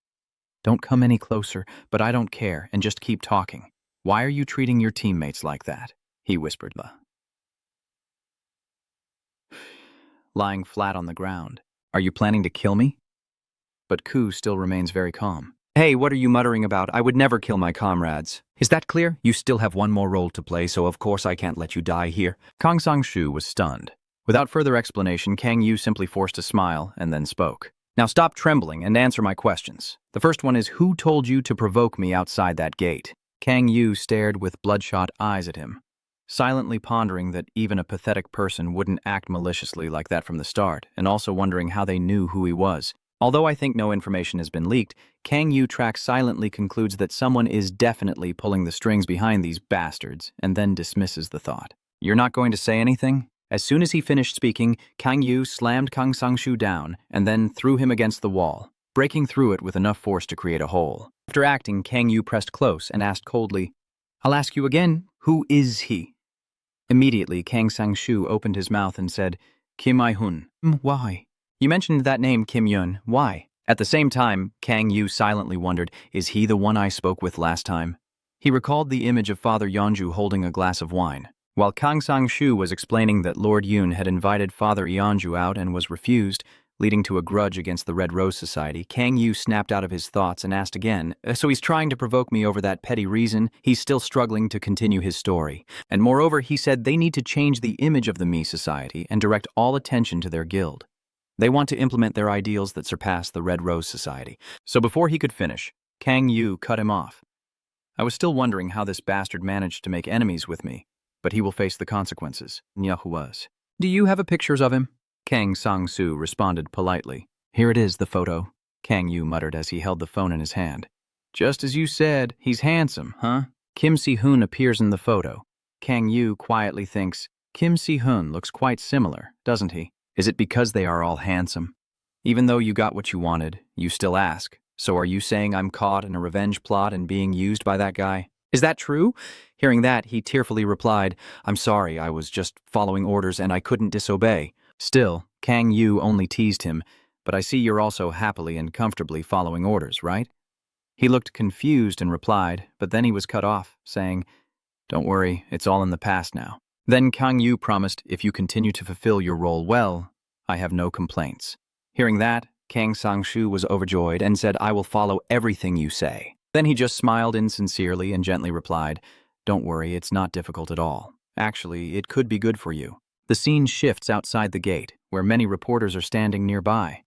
come any closer, but I don't care, and just keep talking. Why are you treating your teammates like that? He whispered. Lying flat on the ground. Are you planning to kill me? But Ku still remains very calm. Hey, what are you muttering about? I would never kill my comrades. Is that clear? You still have one more role to play, so of course I can't let you die here. Kang Sang-shu was stunned. Without further explanation, Kang Yu simply forced a smile and then spoke. Now stop trembling and answer my questions. The first one is, who told you to provoke me outside that gate? Kang Yu stared with bloodshot eyes at him, silently pondering that even a pathetic person wouldn't act maliciously like that from the start, and also wondering how they knew who he was. Although I think no information has been leaked, Kang Yu Track silently concludes that someone is definitely pulling the strings behind these bastards, and then dismisses the thought. You're not going to say anything? As soon as he finished speaking, Kang Yu slammed Kang Sang-shu down and then threw him against the wall, breaking through it with enough force to create a hole. After acting, Kang Yu pressed close and asked coldly, I'll ask you again, who is he? Immediately, Kang Sang-shu opened his mouth and said, Kim I-hun. Why? You mentioned that name, Kim Yun. Why? At the same time, Kang Yu silently wondered, is he the one I spoke with last time? He recalled the image of Father Yeonju holding a glass of wine. While Kang Sang-shu was explaining that Lord Yoon had invited Father Yeonju out and was refused, leading to a grudge against the Red Rose Society, Kang Yu snapped out of his thoughts and asked again, so he's trying to provoke me over that petty reason? He's still struggling to continue his story. And moreover, he said they need to change the image of the Mi Society and direct all attention to their guild. They want to implement their ideals that surpass the Red Rose Society. So before he could finish, Kang Yu cut him off. I was still wondering how this bastard managed to make enemies with me, but he will face the consequences. Nyahu was. Do you have a pictures of him? Kang Sang-soo responded politely. Here it is, the photo, Kang Yu muttered as he held the phone in his hand. Just as you said, he's handsome, huh? Kim Si-hoon appears in the photo. Kang Yu quietly thinks, Kim Si-hoon looks quite similar, doesn't he? Is it because they are all handsome? Even though you got what you wanted, you still ask, so are you saying I'm caught in a revenge plot and being used by that guy? Is that true? Hearing that, he tearfully replied, I'm sorry, I was just following orders and I couldn't disobey. Still, Kang Yu only teased him, but I see you're also happily and comfortably following orders, right? He looked confused and replied, but then he was cut off, saying, Don't worry, it's all in the past now. Then Kang Yu promised, if you continue to fulfill your role well, I have no complaints. Hearing that, Kang Sang-shu was overjoyed and said, I will follow everything you say. Then he just smiled insincerely and gently replied, Don't worry, it's not difficult at all. Actually, it could be good for you. The scene shifts outside the gate, where many reporters are standing nearby.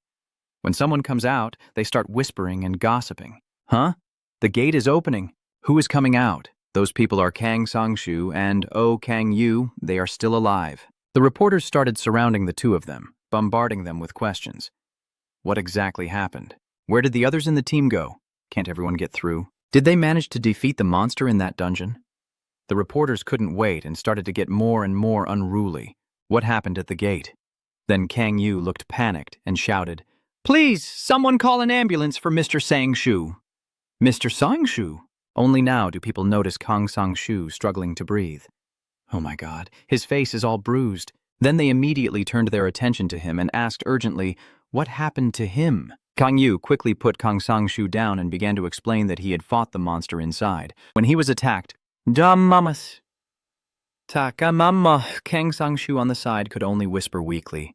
When someone comes out, they start whispering and gossiping. Huh? The gate is opening. Who is coming out? Those people are Kang Sang-shu and Kang Yu. They are still alive. The reporters started surrounding the two of them, bombarding them with questions. What exactly happened? Where did the others in the team go? Can't everyone get through? Did they manage to defeat the monster in that dungeon? The reporters couldn't wait and started to get more and more unruly. What happened at the gate? Then Kang Yu looked panicked and shouted, Please, someone call an ambulance for Mr. Sang-shu. Mr. Sang-shu? Only now do people notice Kang Sang-shu struggling to breathe. Oh my God, his face is all bruised. Then they immediately turned their attention to him and asked urgently, what happened to him? Kang Yu quickly put Kang Sang-shu down and began to explain that he had fought the monster inside. When he was attacked, Dumb mamas. Taka mama. Kang Sang-shu on the side could only whisper weakly,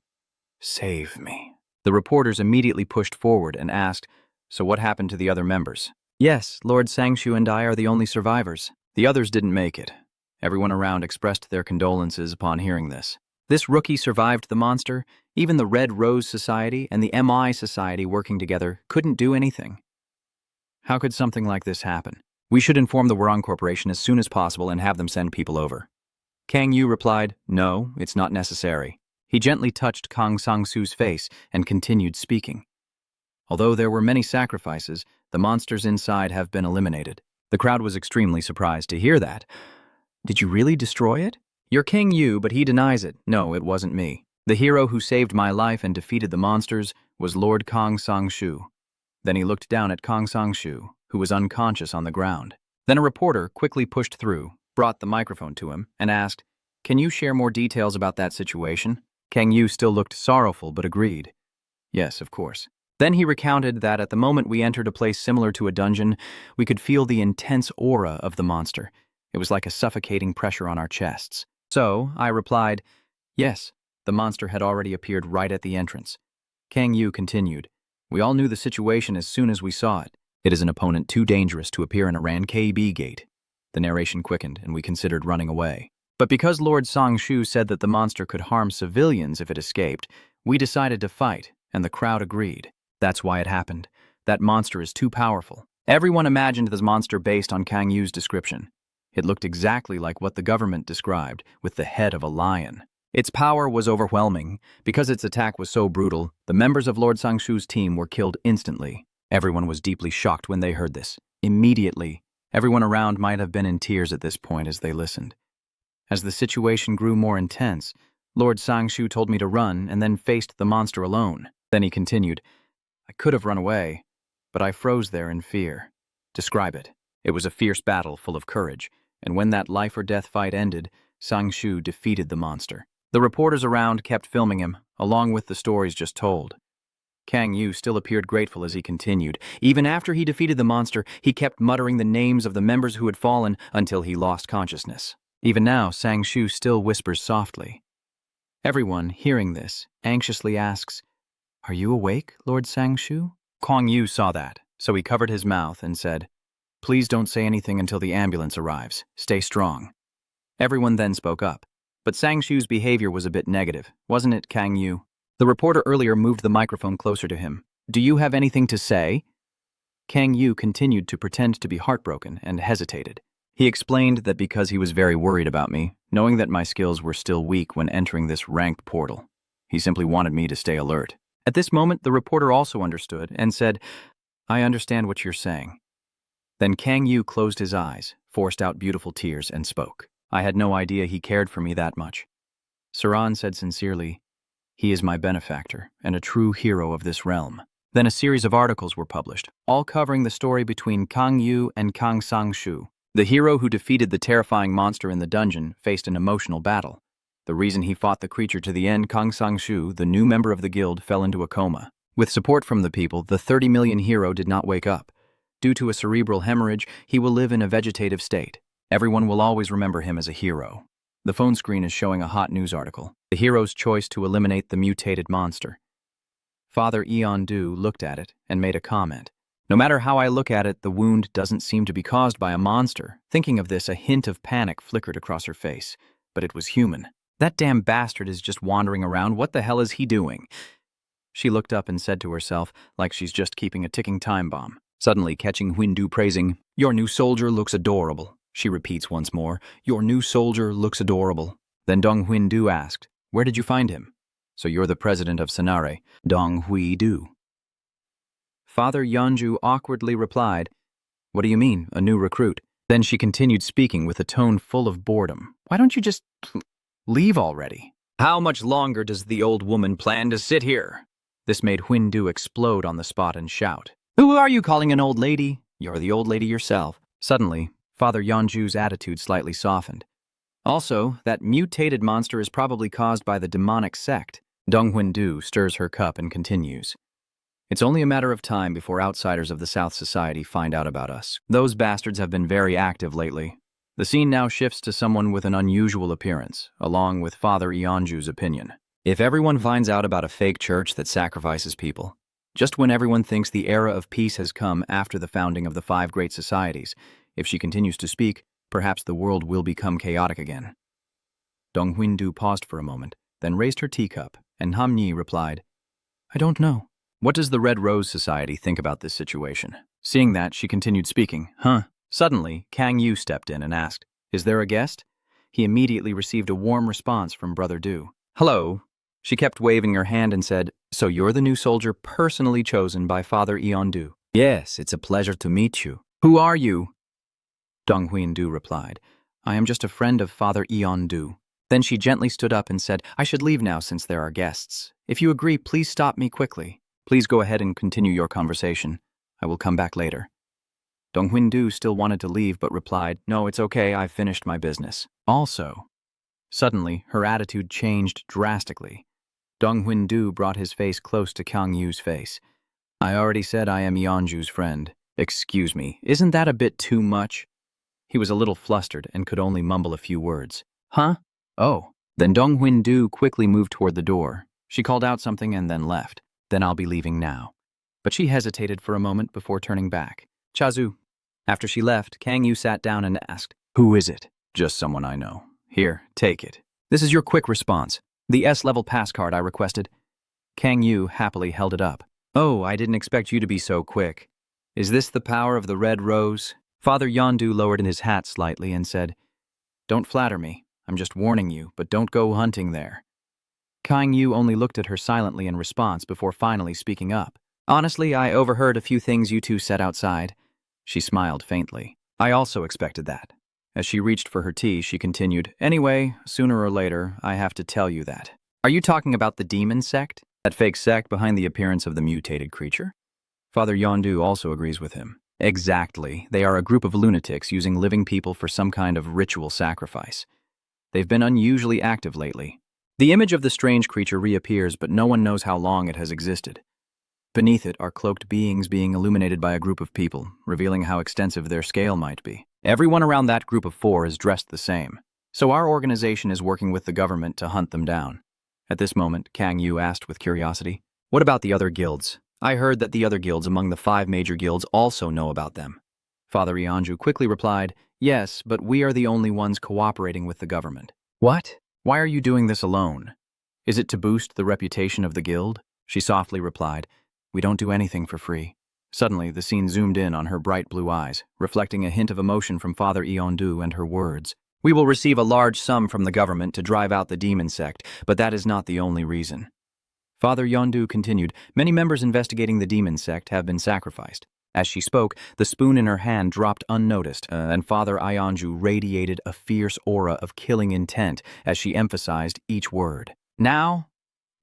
Save me. The reporters immediately pushed forward and asked, So what happened to the other members? Yes, Lord Sang-shu and I are the only survivors. The others didn't make it. Everyone around expressed their condolences upon hearing this. This rookie survived the monster. Even the Red Rose Society and the MI Society working together couldn't do anything. How could something like this happen? We should inform the Warong Corporation as soon as possible and have them send people over. Kang Yu replied, No, it's not necessary. He gently touched Kang Sang-soo's face and continued speaking. Although there were many sacrifices, the monsters inside have been eliminated. The crowd was extremely surprised to hear that. Did you really destroy it? You're King Yu, but he denies it. No, it wasn't me. The hero who saved my life and defeated the monsters was Lord Kang Sang-shu. Then he looked down at Kang Sang-shu, who was unconscious on the ground. Then a reporter quickly pushed through, brought the microphone to him, and asked, "Can you share more details about that situation?" Kang Yu still looked sorrowful but agreed. "Yes, of course." Then he recounted that at the moment we entered a place similar to a dungeon, we could feel the intense aura of the monster. It was like a suffocating pressure on our chests. So, I replied, "Yes, the monster had already appeared right at the entrance." Kang Yu continued, "We all knew the situation as soon as we saw it. It is an opponent too dangerous to appear in a Ran KB gate." The narration quickened, and we considered running away. But because Lord Sang-shu said that the monster could harm civilians if it escaped, we decided to fight, and the crowd agreed. That's why it happened. That monster is too powerful. Everyone imagined this monster based on Kang Yu's description. It looked exactly like what the government described, with the head of a lion. Its power was overwhelming. Because its attack was so brutal, the members of Lord Sang-shu's team were killed instantly. Everyone was deeply shocked when they heard this. Immediately, everyone around might have been in tears at this point as they listened. As the situation grew more intense, Lord Sang-shu told me to run and then faced the monster alone. Then he continued, "I could have run away, but I froze there in fear." Describe it. It was a fierce battle full of courage, and when that life-or-death fight ended, Sang-shu defeated the monster. The reporters around kept filming him, along with the stories just told. Kang Yu still appeared grateful as he continued. Even after he defeated the monster, he kept muttering the names of the members who had fallen until he lost consciousness. Even now, Sang-shu still whispers softly. Everyone, hearing this, anxiously asks, "Are you awake, Lord Sang-shu?" Kang Yu saw that, so he covered his mouth and said, "Please don't say anything until the ambulance arrives. Stay strong." Everyone then spoke up. But Sang-shu's behavior was a bit negative, wasn't it, Kang Yu? The reporter earlier moved the microphone closer to him. "Do you have anything to say?" Kang Yu continued to pretend to be heartbroken and hesitated. He explained that because he was very worried about me, knowing that my skills were still weak when entering this ranked portal. He simply wanted me to stay alert. At this moment, the reporter also understood and said, "I understand what you're saying." Then Kang Yu closed his eyes, forced out beautiful tears, and spoke. I had no idea he cared for me that much. Saran said sincerely, "He is my benefactor and a true hero of this realm." Then a series of articles were published, all covering the story between Kang Yu and Kang Sang-shu. The hero who defeated the terrifying monster in the dungeon faced an emotional battle. The reason he fought the creature to the end, Kang Sang-shu, the new member of the guild, fell into a coma. With support from the people, the 30 million hero did not wake up. Due to a cerebral hemorrhage, he will live in a vegetative state. Everyone will always remember him as a hero. The phone screen is showing a hot news article. The hero's choice to eliminate the mutated monster. Father Eon-du looked at it and made a comment. "No matter how I look at it, the wound doesn't seem to be caused by a monster." Thinking of this, a hint of panic flickered across her face. But it was human. "That damn bastard is just wandering around. What the hell is he doing?" She looked up and said to herself, like she's just keeping a ticking time bomb. Suddenly catching Huindu praising, "Your new soldier looks adorable." She repeats once more, "Your new soldier looks adorable." Then Dong Huindu asked, "Where did you find him?" "So you're the president of Sanare, Dong Hui-du." Father Yeonju awkwardly replied, "What do you mean, a new recruit?" Then she continued speaking with a tone full of boredom. "Why don't you just leave already?" "How much longer does the old woman plan to sit here?" This made Huindu explode on the spot and shout, "Who are you calling an old lady? You're the old lady yourself." Suddenly, Father Yeonju's attitude slightly softened. "Also, that mutated monster is probably caused by the demonic sect." Dong Huindu stirs her cup and continues. "It's only a matter of time before outsiders of the South Society find out about us. Those bastards have been very active lately." The scene now shifts to someone with an unusual appearance, along with Father Eonju's opinion. If everyone finds out about a fake church that sacrifices people, just when everyone thinks the era of peace has come after the founding of the 5 great societies, if she continues to speak, perhaps the world will become chaotic again. Dong Huindu paused for a moment, then raised her teacup, and Hamni replied, "I don't know." "What does the Red Rose Society think about this situation?" Seeing that, she continued speaking. Suddenly, Kang Yu stepped in and asked, "Is there a guest?" He immediately received a warm response from Brother Du. "Hello." She kept waving her hand and said, "So you're the new soldier personally chosen by Father Eon-du?" "Yes, it's a pleasure to meet you." "Who are you?" Dong Huin-du replied, "I am just a friend of Father Eon-du." Then she gently stood up and said, "I should leave now since there are guests. If you agree, please stop me quickly. Please go ahead and continue your conversation." I will come back later. Dong-Hwin-do still wanted to leave but replied, "No, it's okay, I've finished my business." Also, suddenly, her attitude changed drastically. Dong-Hwin-do brought his face close to Kang Yu's face. "I already said I am Yeonju's friend. Excuse me, isn't that a bit too much?" He was a little flustered and could only mumble a few words. "Huh? Oh." Then Dong-Hwin-do quickly moved toward the door. She called out something and then left. "Then I'll be leaving now." But she hesitated for a moment before turning back. "Chazu." After she left, Kang Yu sat down and asked, "Who is it?" "Just someone I know. Here, take it. This is your quick response. The S-level pass card I requested." Kang Yu happily held it up. "Oh, I didn't expect you to be so quick. Is this the power of the red rose?" Father Yeonju lowered his hat slightly and said, "Don't flatter me. I'm just warning you, but don't go hunting there." Kang Yu only looked at her silently in response before finally speaking up. "Honestly, I overheard a few things you two said outside." She smiled faintly. "I also expected that." As she reached for her tea, she continued, "Anyway, sooner or later, I have to tell you that." "Are you talking about the demon sect? That fake sect behind the appearance of the mutated creature?" Father Yeonju also agrees with him. "Exactly. They are a group of lunatics using living people for some kind of ritual sacrifice. They've been unusually active lately. The image of the strange creature reappears, but no one knows how long it has existed. Beneath it are cloaked beings being illuminated by a group of people, revealing how extensive their scale might be. Everyone around that group of 4 is dressed the same. So our organization is working with the government to hunt them down." At this moment, Kang Yu asked with curiosity, "What about the other guilds? I heard that the other guilds among the 5 major guilds also know about them." Father Yeonju quickly replied, "Yes, but we are the only ones cooperating with the government." "What? Why are you doing this alone? Is it to boost the reputation of the guild?" She softly replied, "We don't do anything for free." Suddenly, the scene zoomed in on her bright blue eyes, reflecting a hint of emotion from Father Yeonju and her words. "We will receive a large sum from the government to drive out the demon sect, but that is not the only reason." Father Yeonju continued, "Many members investigating the demon sect have been sacrificed." As she spoke, the spoon in her hand dropped unnoticed, and Father Yeonju radiated a fierce aura of killing intent as she emphasized each word. "Now,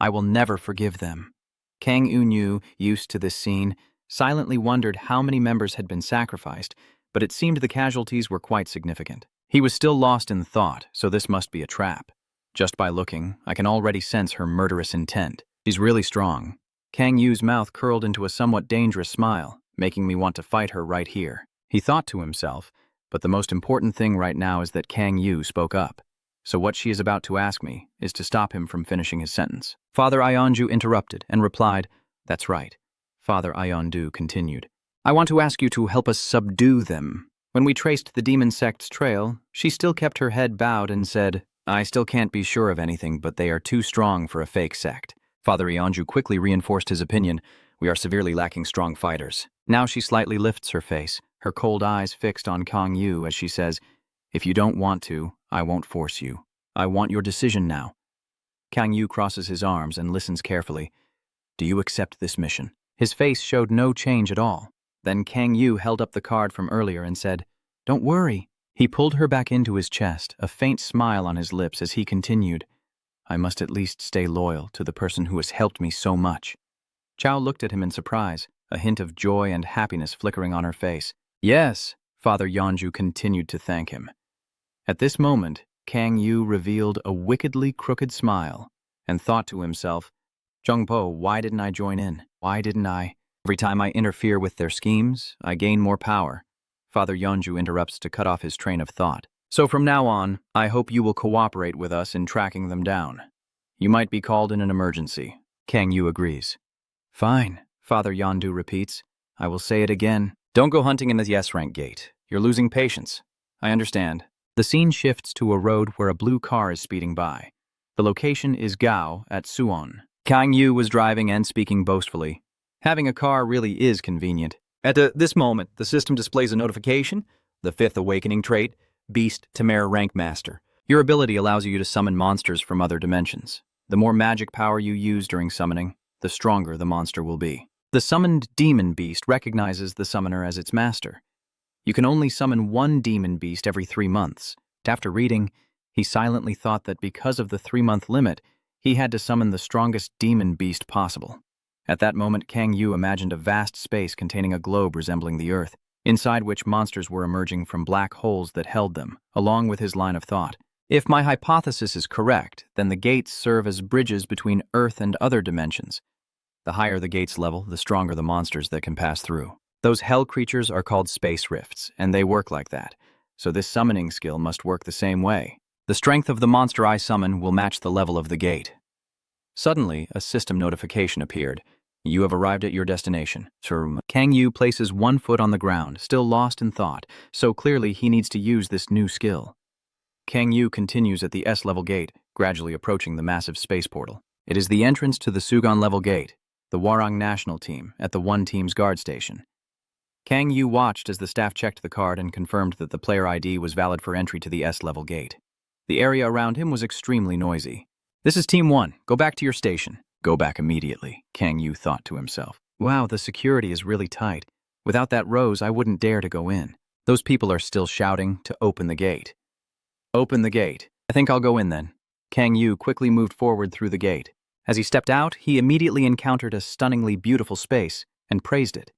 I will never forgive them." Kang Eun-yu, used to this scene, silently wondered how many members had been sacrificed, but it seemed the casualties were quite significant. He was still lost in thought, so this must be a trap. Just by looking, I can already sense her murderous intent. She's really strong. Kang Yu's mouth curled into a somewhat dangerous smile, making me want to fight her right here. He thought to himself, but the most important thing right now is that Kang Yu spoke up. So what she is about to ask me is to stop him from finishing his sentence. Father Yeonju interrupted and replied, "That's right." Father Yeonju continued, "I want to ask you to help us subdue them." When we traced the demon sect's trail, she still kept her head bowed and said, "I still can't be sure of anything, but they are too strong for a fake sect." Father Yeonju quickly reinforced his opinion, "We are severely lacking strong fighters." Now she slightly lifts her face, her cold eyes fixed on Kang Yu as she says, "If you don't want to, I won't force you. I want your decision now." Kang Yu crosses his arms and listens carefully. "Do you accept this mission?" His face showed no change at all. Then Kang Yu held up the card from earlier and said, "Don't worry." He pulled her back into his chest, a faint smile on his lips as he continued, "I must at least stay loyal to the person who has helped me so much." Chow looked at him in surprise, a hint of joy and happiness flickering on her face. "Yes," Father Yeonju continued to thank him. At this moment, Kang Yu revealed a wickedly crooked smile and thought to himself, "Jungpo, why didn't I join in? Why didn't I? Every time I interfere with their schemes, I gain more power." Father Yeonju interrupts to cut off his train of thought. "So from now on, I hope you will cooperate with us in tracking them down. You might be called in an emergency." Kang Yu agrees. "Fine," Father Yeonju repeats. "I will say it again. Don't go hunting in the S-rank gate. You're losing patience." "I understand." The scene shifts to a road where a blue car is speeding by. The location is Gao at Suwon. Kang Yu was driving and speaking boastfully. "Having a car really is convenient." At this moment, the system displays a notification, the 5th awakening trait, Beast Tamara Rank Master. Your ability allows you to summon monsters from other dimensions. The more magic power you use during summoning, the stronger the monster will be. The summoned demon beast recognizes the summoner as its master. You can only summon one demon beast every 3 months. After reading, he silently thought that because of the 3-month limit, he had to summon the strongest demon beast possible. At that moment, Kang Yu imagined a vast space containing a globe resembling the Earth, inside which monsters were emerging from black holes that held them, along with his line of thought. If my hypothesis is correct, then the gates serve as bridges between Earth and other dimensions. The higher the gate's level, the stronger the monsters that can pass through. Those hell creatures are called space rifts, and they work like that. So this summoning skill must work the same way. The strength of the monster I summon will match the level of the gate. Suddenly, a system notification appeared. You have arrived at your destination. Kang Yu places one foot on the ground, still lost in thought, so clearly he needs to use this new skill. Kang Yu continues at the S-level gate, gradually approaching the massive space portal. It is the entrance to the Sugon-level gate, the Hwarang national team, at the One Team's guard station. Kang Yu watched as the staff checked the card and confirmed that the player ID was valid for entry to the S-level gate. The area around him was extremely noisy. This is Team 1. Go back to your station. Go back immediately, Kang Yu thought to himself. Wow, the security is really tight. Without that rose, I wouldn't dare to go in. Those people are still shouting to open the gate. Open the gate. I think I'll go in then. Kang Yu quickly moved forward through the gate. As he stepped out, he immediately encountered a stunningly beautiful space and praised it.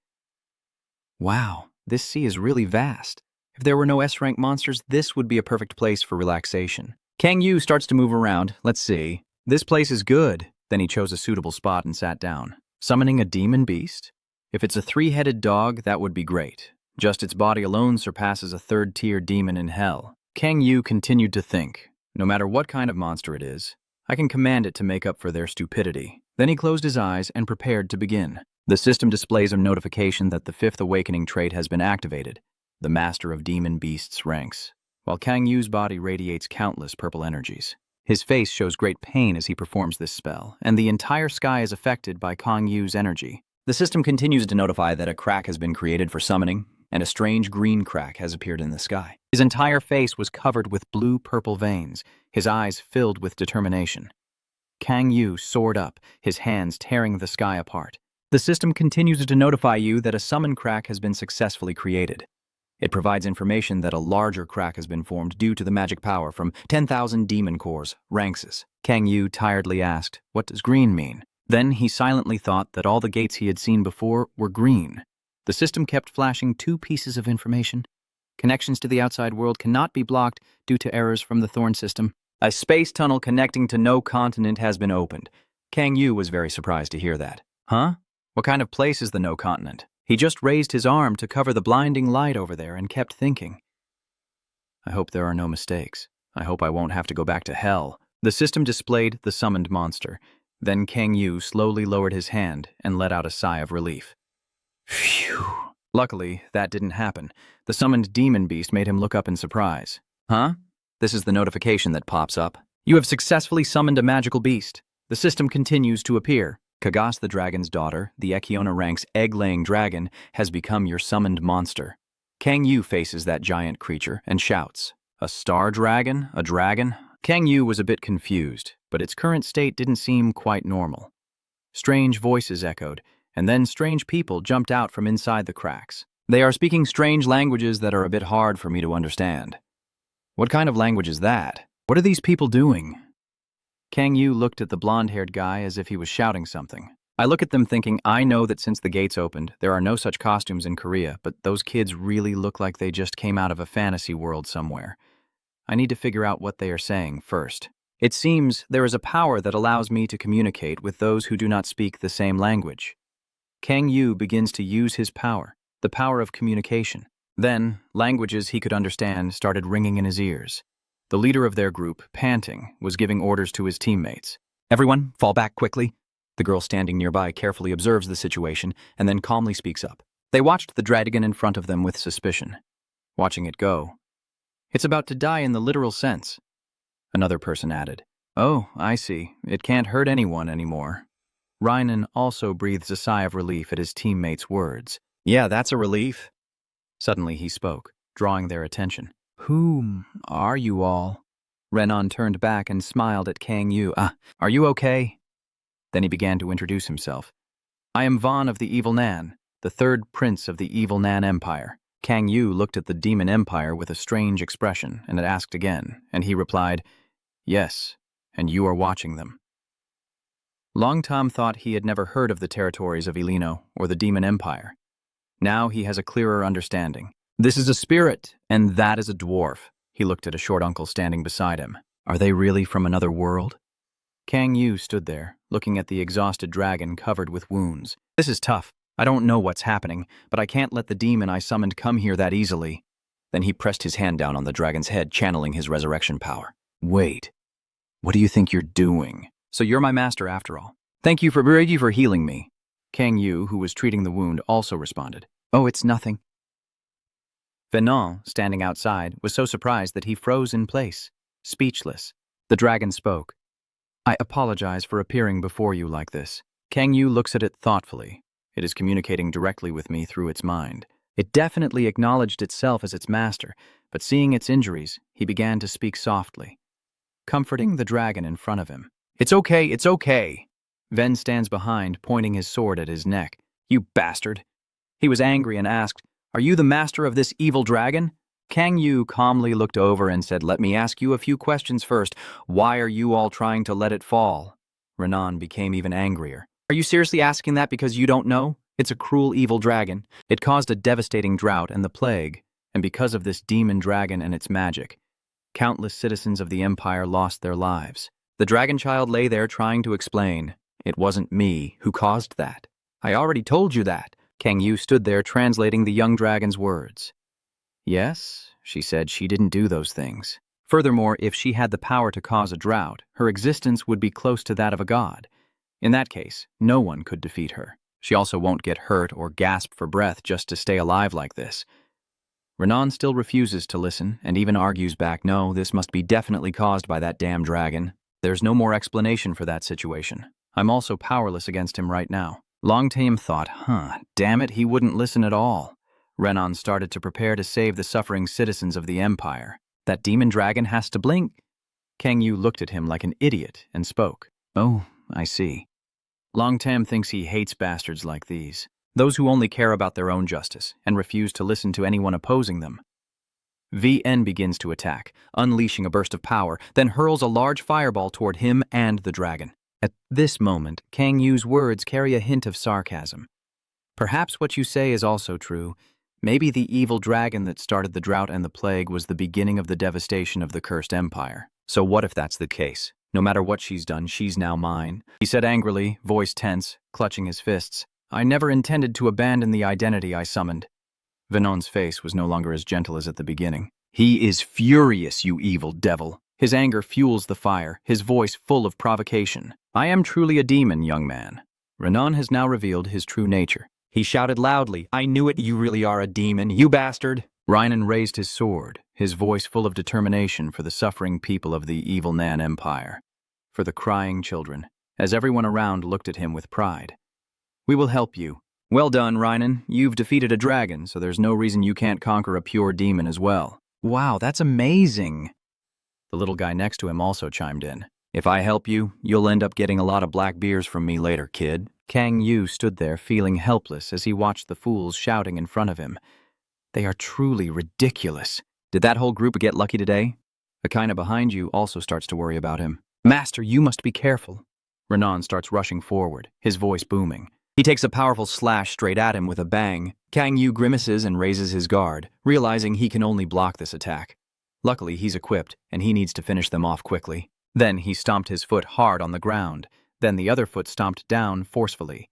Wow, this sea is really vast. If there were no S-rank monsters, this would be a perfect place for relaxation. Kang Yu starts to move around. Let's see. This place is good. Then he chose a suitable spot and sat down. Summoning a demon beast? If it's a 3-headed dog, that would be great. Just its body alone surpasses a 3rd-tier demon in hell. Kang Yu continued to think. No matter what kind of monster it is, I can command it to make up for their stupidity. Then he closed his eyes and prepared to begin. The system displays a notification that the 5th awakening trait has been activated, the Master of Demon Beasts ranks, while Kang Yu's body radiates countless purple energies. His face shows great pain as he performs this spell, and the entire sky is affected by Kang Yu's energy. The system continues to notify that a crack has been created for summoning, and a strange green crack has appeared in the sky. His entire face was covered with blue-purple veins, his eyes filled with determination. Kang Yu soared up, his hands tearing the sky apart. The system continues to notify you that a summon crack has been successfully created. It provides information that a larger crack has been formed due to the magic power from 10,000 demon cores, ranks. Kang Yu tiredly asked, what does green mean? Then he silently thought that all the gates he had seen before were green. The system kept flashing 2 pieces of information. Connections to the outside world cannot be blocked due to errors from the Thorn system. A space tunnel connecting to no continent has been opened. Kang Yu was very surprised to hear that. Huh? What kind of place is the no continent? He just raised his arm to cover the blinding light over there and kept thinking. I hope there are no mistakes. I hope I won't have to go back to hell. The system displayed the summoned monster. Then Kang Yu slowly lowered his hand and let out a sigh of relief. Phew. Luckily, that didn't happen. The summoned demon beast made him look up in surprise. Huh? This is the notification that pops up. You have successfully summoned a magical beast. The system continues to appear. Kagas the dragon's daughter, the Ekiona rank's egg-laying dragon, has become your summoned monster. Kang Yu faces that giant creature and shouts, a star dragon? A dragon? Kang Yu was a bit confused, but its current state didn't seem quite normal. Strange voices echoed, and then strange people jumped out from inside the cracks. They are speaking strange languages that are a bit hard for me to understand. What kind of language is that? What are these people doing? Kang Yu looked at the blonde-haired guy as if he was shouting something. I look at them thinking, I know that since the gates opened, there are no such costumes in Korea, but those kids really look like they just came out of a fantasy world somewhere. I need to figure out what they are saying first. It seems there is a power that allows me to communicate with those who do not speak the same language. Kang Yu begins to use his power, the power of communication. Then, languages he could understand started ringing in his ears. The leader of their group, panting, was giving orders to his teammates. Everyone, fall back quickly. The girl standing nearby carefully observes the situation and then calmly speaks up. They watched the dragon in front of them with suspicion, watching it go. It's about to die in the literal sense. Another person added. Oh, I see. It can't hurt anyone anymore. Rynan also breathes a sigh of relief at his teammates' words. Yeah, that's a relief. Suddenly he spoke, drawing their attention. Whom are you all? Renan turned back and smiled at Kang Yu. Are you okay? Then he began to introduce himself. I am Vaughn of the Evil Nan, the 3rd prince of the Evil Nan Empire. Kang Yu looked at the Demon Empire with a strange expression and asked again, and he replied, Yes, and you are watching them. Long Tom thought he had never heard of the territories of Elino or the Demon Empire. Now he has a clearer understanding. This is a spirit, and that is a dwarf. He looked at a short uncle standing beside him. Are they really from another world? Kang Yu stood there, looking at the exhausted dragon covered with wounds. This is tough. I don't know what's happening, but I can't let the demon I summoned come here that easily. Then he pressed his hand down on the dragon's head, channeling his resurrection power. Wait. What do you think you're doing? So you're my master after all. Thank you for healing me. Kang Yu, who was treating the wound, also responded. Oh, it's nothing. Venon, standing outside, was so surprised that he froze in place, speechless. The dragon spoke. I apologize for appearing before you like this. Kang Yu looks at it thoughtfully. It is communicating directly with me through its mind. It definitely acknowledged itself as its master, but seeing its injuries, he began to speak softly, comforting the dragon in front of him. It's okay, it's okay. Ven stands behind, pointing his sword at his neck. You bastard. He was angry and asked, Are you the master of this evil dragon? Kang Yu calmly looked over and said, Let me ask you a few questions first. Why are you all trying to let it fall? Renan became even angrier. Are you seriously asking that because you don't know? It's a cruel evil dragon. It caused a devastating drought and the plague, and because of this demon dragon and its magic, countless citizens of the Empire lost their lives. The dragon child lay there trying to explain. It wasn't me who caused that. I already told you that. Kang Yu stood there translating the young dragon's words. Yes, she said she didn't do those things. Furthermore, if she had the power to cause a drought, her existence would be close to that of a god. In that case, no one could defeat her. She also won't get hurt or gasp for breath just to stay alive like this. Renan still refuses to listen and even argues back, no, this must be definitely caused by that damn dragon. There's no more explanation for that situation. I'm also powerless against him right now. Longtame thought, damn it, he wouldn't listen at all. Renan started to prepare to save the suffering citizens of the Empire. That demon dragon has to blink. Kang Yu looked at him like an idiot and spoke. Oh, I see. Longtam thinks he hates bastards like these, those who only care about their own justice and refuse to listen to anyone opposing them. VN begins to attack, unleashing a burst of power, then hurls a large fireball toward him and the dragon. At this moment, Kang Yu's words carry a hint of sarcasm. Perhaps what you say is also true. Maybe the evil dragon that started the drought and the plague was the beginning of the devastation of the cursed empire. So what if that's the case? No matter what she's done, she's now mine. He said angrily, voice tense, clutching his fists. I never intended to abandon the identity I summoned. Venon's face was no longer as gentle as at the beginning. He is furious, you evil devil. His anger fuels the fire, his voice full of provocation. I am truly a demon, young man. Renan has now revealed his true nature. He shouted loudly, I knew it, you really are a demon, you bastard. Renan raised his sword, his voice full of determination for the suffering people of the evil Nan Empire, for the crying children, as everyone around looked at him with pride. We will help you. Well done, Renan. You've defeated a dragon, so there's no reason you can't conquer a pure demon as well. Wow, that's amazing. The little guy next to him also chimed in. If I help you, you'll end up getting a lot of black beers from me later, kid. Kang Yu stood there feeling helpless as he watched the fools shouting in front of him. They are truly ridiculous. Did that whole group get lucky today? Akina behind you also starts to worry about him. Master, you must be careful. Renan starts rushing forward, his voice booming. He takes a powerful slash straight at him with a bang. Kang Yu grimaces and raises his guard, realizing he can only block this attack. Luckily, he's equipped, and he needs to finish them off quickly. Then he stomped his foot hard on the ground. Then the other foot stomped down forcefully.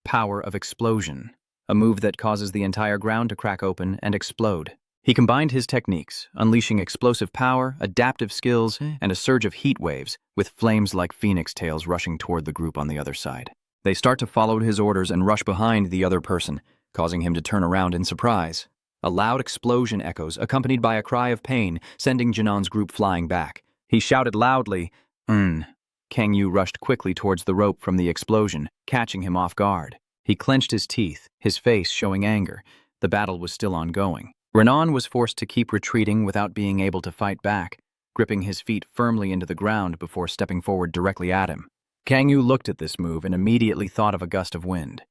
Power of explosion, a move that causes the entire ground to crack open and explode. He combined his techniques, unleashing explosive power, adaptive skills, and a surge of heat waves, with flames like phoenix tails rushing toward the group on the other side. They start to follow his orders and rush behind the other person, causing him to turn around in surprise. A loud explosion echoes, accompanied by a cry of pain, sending Janon's group flying back. He shouted loudly, Kang Yu rushed quickly towards the rope from the explosion, catching him off guard. He clenched his teeth, his face showing anger. The battle was still ongoing. Renan was forced to keep retreating without being able to fight back, gripping his feet firmly into the ground before stepping forward directly at him. Kang Yu looked at this move and immediately thought of a gust of wind.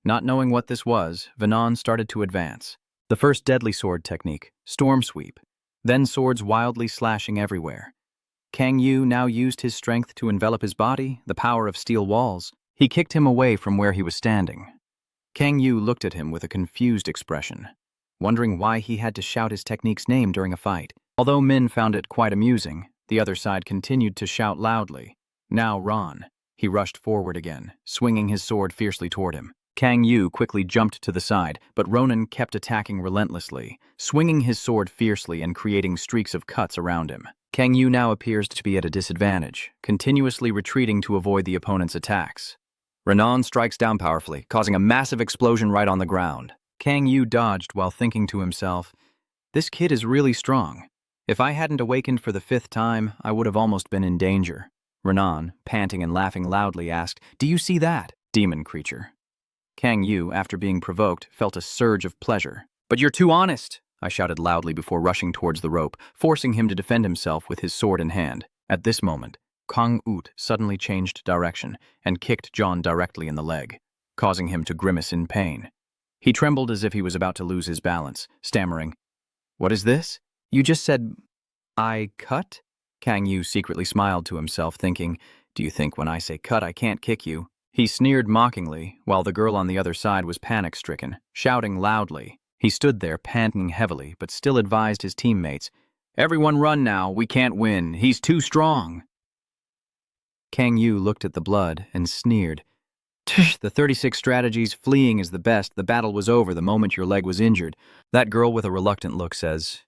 Not knowing what this was, Venon started to advance. The first deadly sword technique, storm sweep, then swords wildly slashing everywhere. Kang Yu now used his strength to envelop his body, the power of steel walls. He kicked him away from where he was standing. Kang Yu looked at him with a confused expression, wondering why he had to shout his technique's name during a fight. Although Min found it quite amusing, the other side continued to shout loudly. Now Ron. He rushed forward again, swinging his sword fiercely toward him. Kang Yu quickly jumped to the side, but Ronan kept attacking relentlessly, swinging his sword fiercely and creating streaks of cuts around him. Kang Yu now appears to be at a disadvantage, continuously retreating to avoid the opponent's attacks. Renan strikes down powerfully, causing a massive explosion right on the ground. Kang Yu dodged while thinking to himself, "This kid is really strong. If I hadn't awakened for the 5th time, I would have almost been in danger." Renan, panting and laughing loudly, asked, "Do you see that?" Demon creature. Kang Yu, after being provoked, felt a surge of pleasure. "But you're too honest," I shouted loudly before rushing towards the rope, forcing him to defend himself with his sword in hand. At this moment, Kang Ut suddenly changed direction and kicked John directly in the leg, causing him to grimace in pain. He trembled as if he was about to lose his balance, stammering, "What is this? You just said I cut?" Kang Yu secretly smiled to himself, thinking, "Do you think when I say cut I can't kick you?" He sneered mockingly, while the girl on the other side was panic-stricken, shouting loudly. He stood there, panting heavily, but still advised his teammates, "Everyone run now, we can't win, he's too strong." Kang Yu looked at the blood and sneered. "The 36 strategies, fleeing is the best. The battle was over the moment your leg was injured." That girl with a reluctant look says,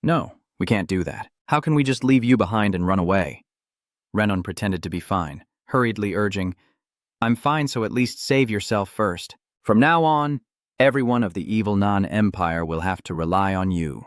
"No, we can't do that. How can we just leave you behind and run away?" Renan pretended to be fine, hurriedly urging, "I'm fine, so at least save yourself first. From now on, everyone of the evil Nan Empire will have to rely on you."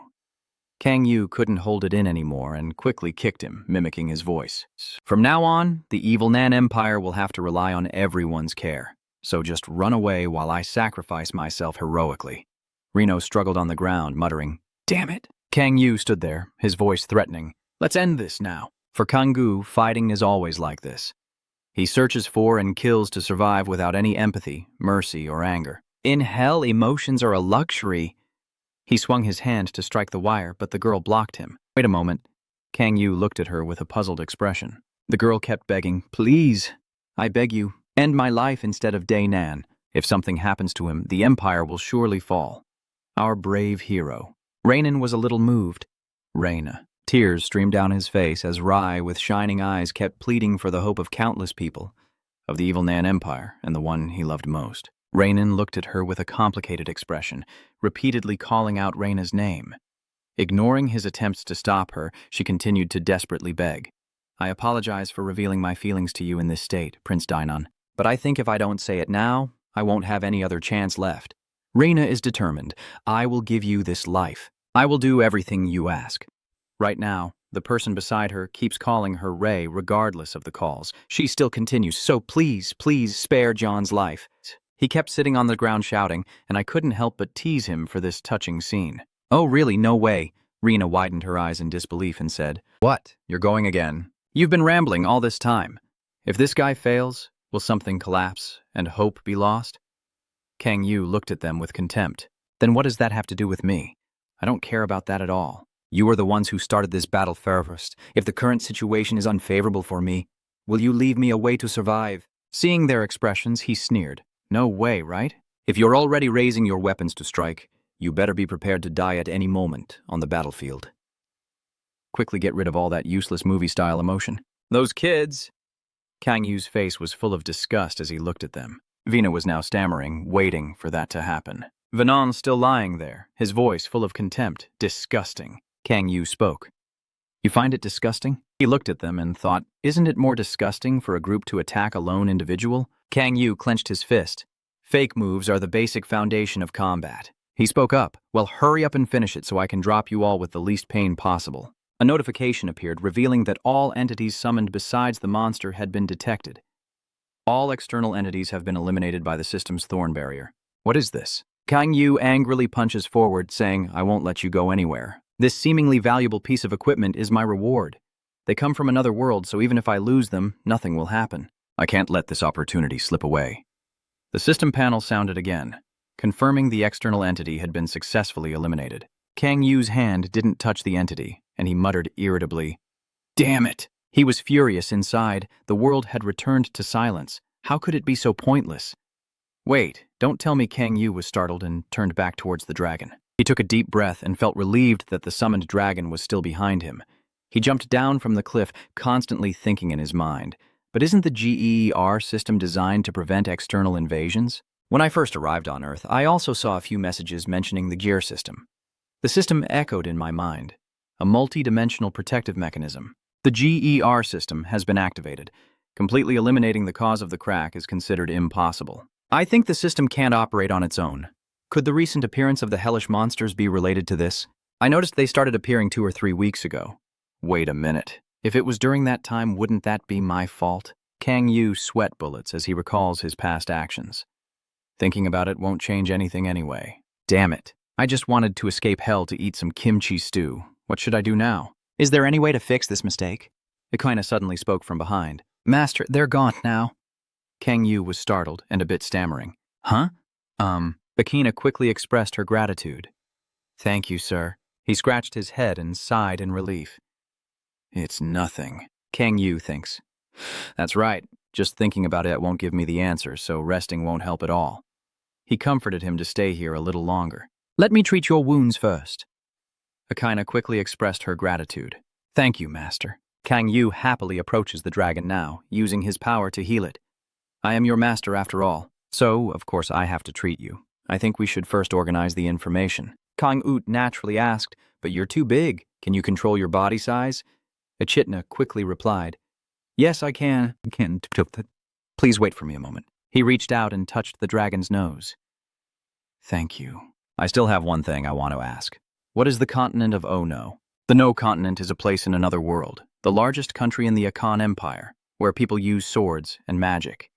Kang Yu couldn't hold it in anymore and quickly kicked him, mimicking his voice. "From now on, the evil Nan Empire will have to rely on everyone's care. So just run away while I sacrifice myself heroically." Reno struggled on the ground, muttering, "Damn it." Kang Yu stood there, his voice threatening, "Let's end this now." For Kang Gu, fighting is always like this. He searches for and kills to survive without any empathy, mercy, or anger. In hell, emotions are a luxury. He swung his hand to strike the wire, but the girl blocked him. "Wait a moment." Kang Yu looked at her with a puzzled expression. The girl kept begging, "Please, I beg you, end my life instead of Day Nan. If something happens to him, the Empire will surely fall." Our brave hero. Rainan was a little moved. Raina. Tears streamed down his face as Rai, with shining eyes, kept pleading for the hope of countless people, of the evil Nan Empire, and the one he loved most. Rainan looked at her with a complicated expression, repeatedly calling out Raina's name. Ignoring his attempts to stop her, she continued to desperately beg. "I apologize for revealing my feelings to you in this state, Prince Dainan, but I think if I don't say it now, I won't have any other chance left. Raina is determined. I will give you this life. I will do everything you ask." Right now, the person beside her keeps calling her Ray regardless of the calls. She still continues, "So please, please spare John's life." He kept sitting on the ground shouting, and I couldn't help but tease him for this touching scene. "Oh really, no way." Rena widened her eyes in disbelief and said, "What? You're going again? You've been rambling all this time. If this guy fails, will something collapse and hope be lost?" Kang Yu looked at them with contempt. "Then what does that have to do with me? I don't care about that at all. You are the ones who started this battle first. If the current situation is unfavorable for me, will you leave me a way to survive?" Seeing their expressions, he sneered. "No way, right? If you're already raising your weapons to strike, you better be prepared to die at any moment on the battlefield." Quickly get rid of all that useless movie-style emotion. "Those kids!" Kang Yu's face was full of disgust as he looked at them. Vina was now stammering, waiting for that to happen. Venon still lying there, his voice full of contempt. "Disgusting." Kang Yu spoke. "You find it disgusting?" He looked at them and thought, "Isn't it more disgusting for a group to attack a lone individual?" Kang Yu clenched his fist. "Fake moves are the basic foundation of combat." He spoke up. "Well, hurry up and finish it so I can drop you all with the least pain possible." A notification appeared revealing that all entities summoned besides the monster had been detected. All external entities have been eliminated by the system's thorn barrier. What is this? Kang Yu angrily punches forward, saying, "I won't let you go anywhere. This seemingly valuable piece of equipment is my reward. They come from another world, so even if I lose them, nothing will happen. I can't let this opportunity slip away." The system panel sounded again, confirming the external entity had been successfully eliminated. Kang Yu's hand didn't touch the entity, and he muttered irritably, "Damn it!" He was furious inside. The world had returned to silence, How could it be so pointless? Wait, don't tell me Kang Yu was startled and turned back towards the dragon. He took a deep breath and felt relieved that the summoned dragon was still behind him. He jumped down from the cliff, constantly thinking in his mind. But isn't the GER system designed to prevent external invasions? When I first arrived on Earth, I also saw a few messages mentioning the gear system. The system echoed in my mind. A multi-dimensional protective mechanism. The GER system has been activated. Completely eliminating the cause of the crack is considered impossible. I think the system can't operate on its own. Could the recent appearance of the hellish monsters be related to this? I noticed they started appearing 2 or 3 weeks ago. Wait a minute. If it was during that time, wouldn't that be my fault? Kang Yu sweat bullets as he recalls his past actions. Thinking about it won't change anything anyway. Damn it. I just wanted to escape hell to eat some kimchi stew. What should I do now? Is there any way to fix this mistake? Akina suddenly spoke from behind. Master, they're gone now. Kang Yu was startled and a bit stammering. Huh? Akina quickly expressed her gratitude. Thank you, sir. He scratched his head and sighed in relief. It's nothing, Kang Yu thinks. That's right. Just thinking about it won't give me the answer, so resting won't help at all. He comforted him to stay here a little longer. Let me treat your wounds first. Akina quickly expressed her gratitude. Thank you, master. Kang Yu happily approaches the dragon now, using his power to heal it. I am your master after all, so, of course, I have to treat you. I think we should first organize the information. Kang Ut naturally asked, but you're too big. Can you control your body size? Echidna quickly replied, Yes, I can. Please wait for me a moment. He reached out and touched the dragon's nose. Thank you. I still have one thing I want to ask. What is the continent of Ono? The No continent is a place in another world, the largest country in the Akan Empire, where people use swords and magic.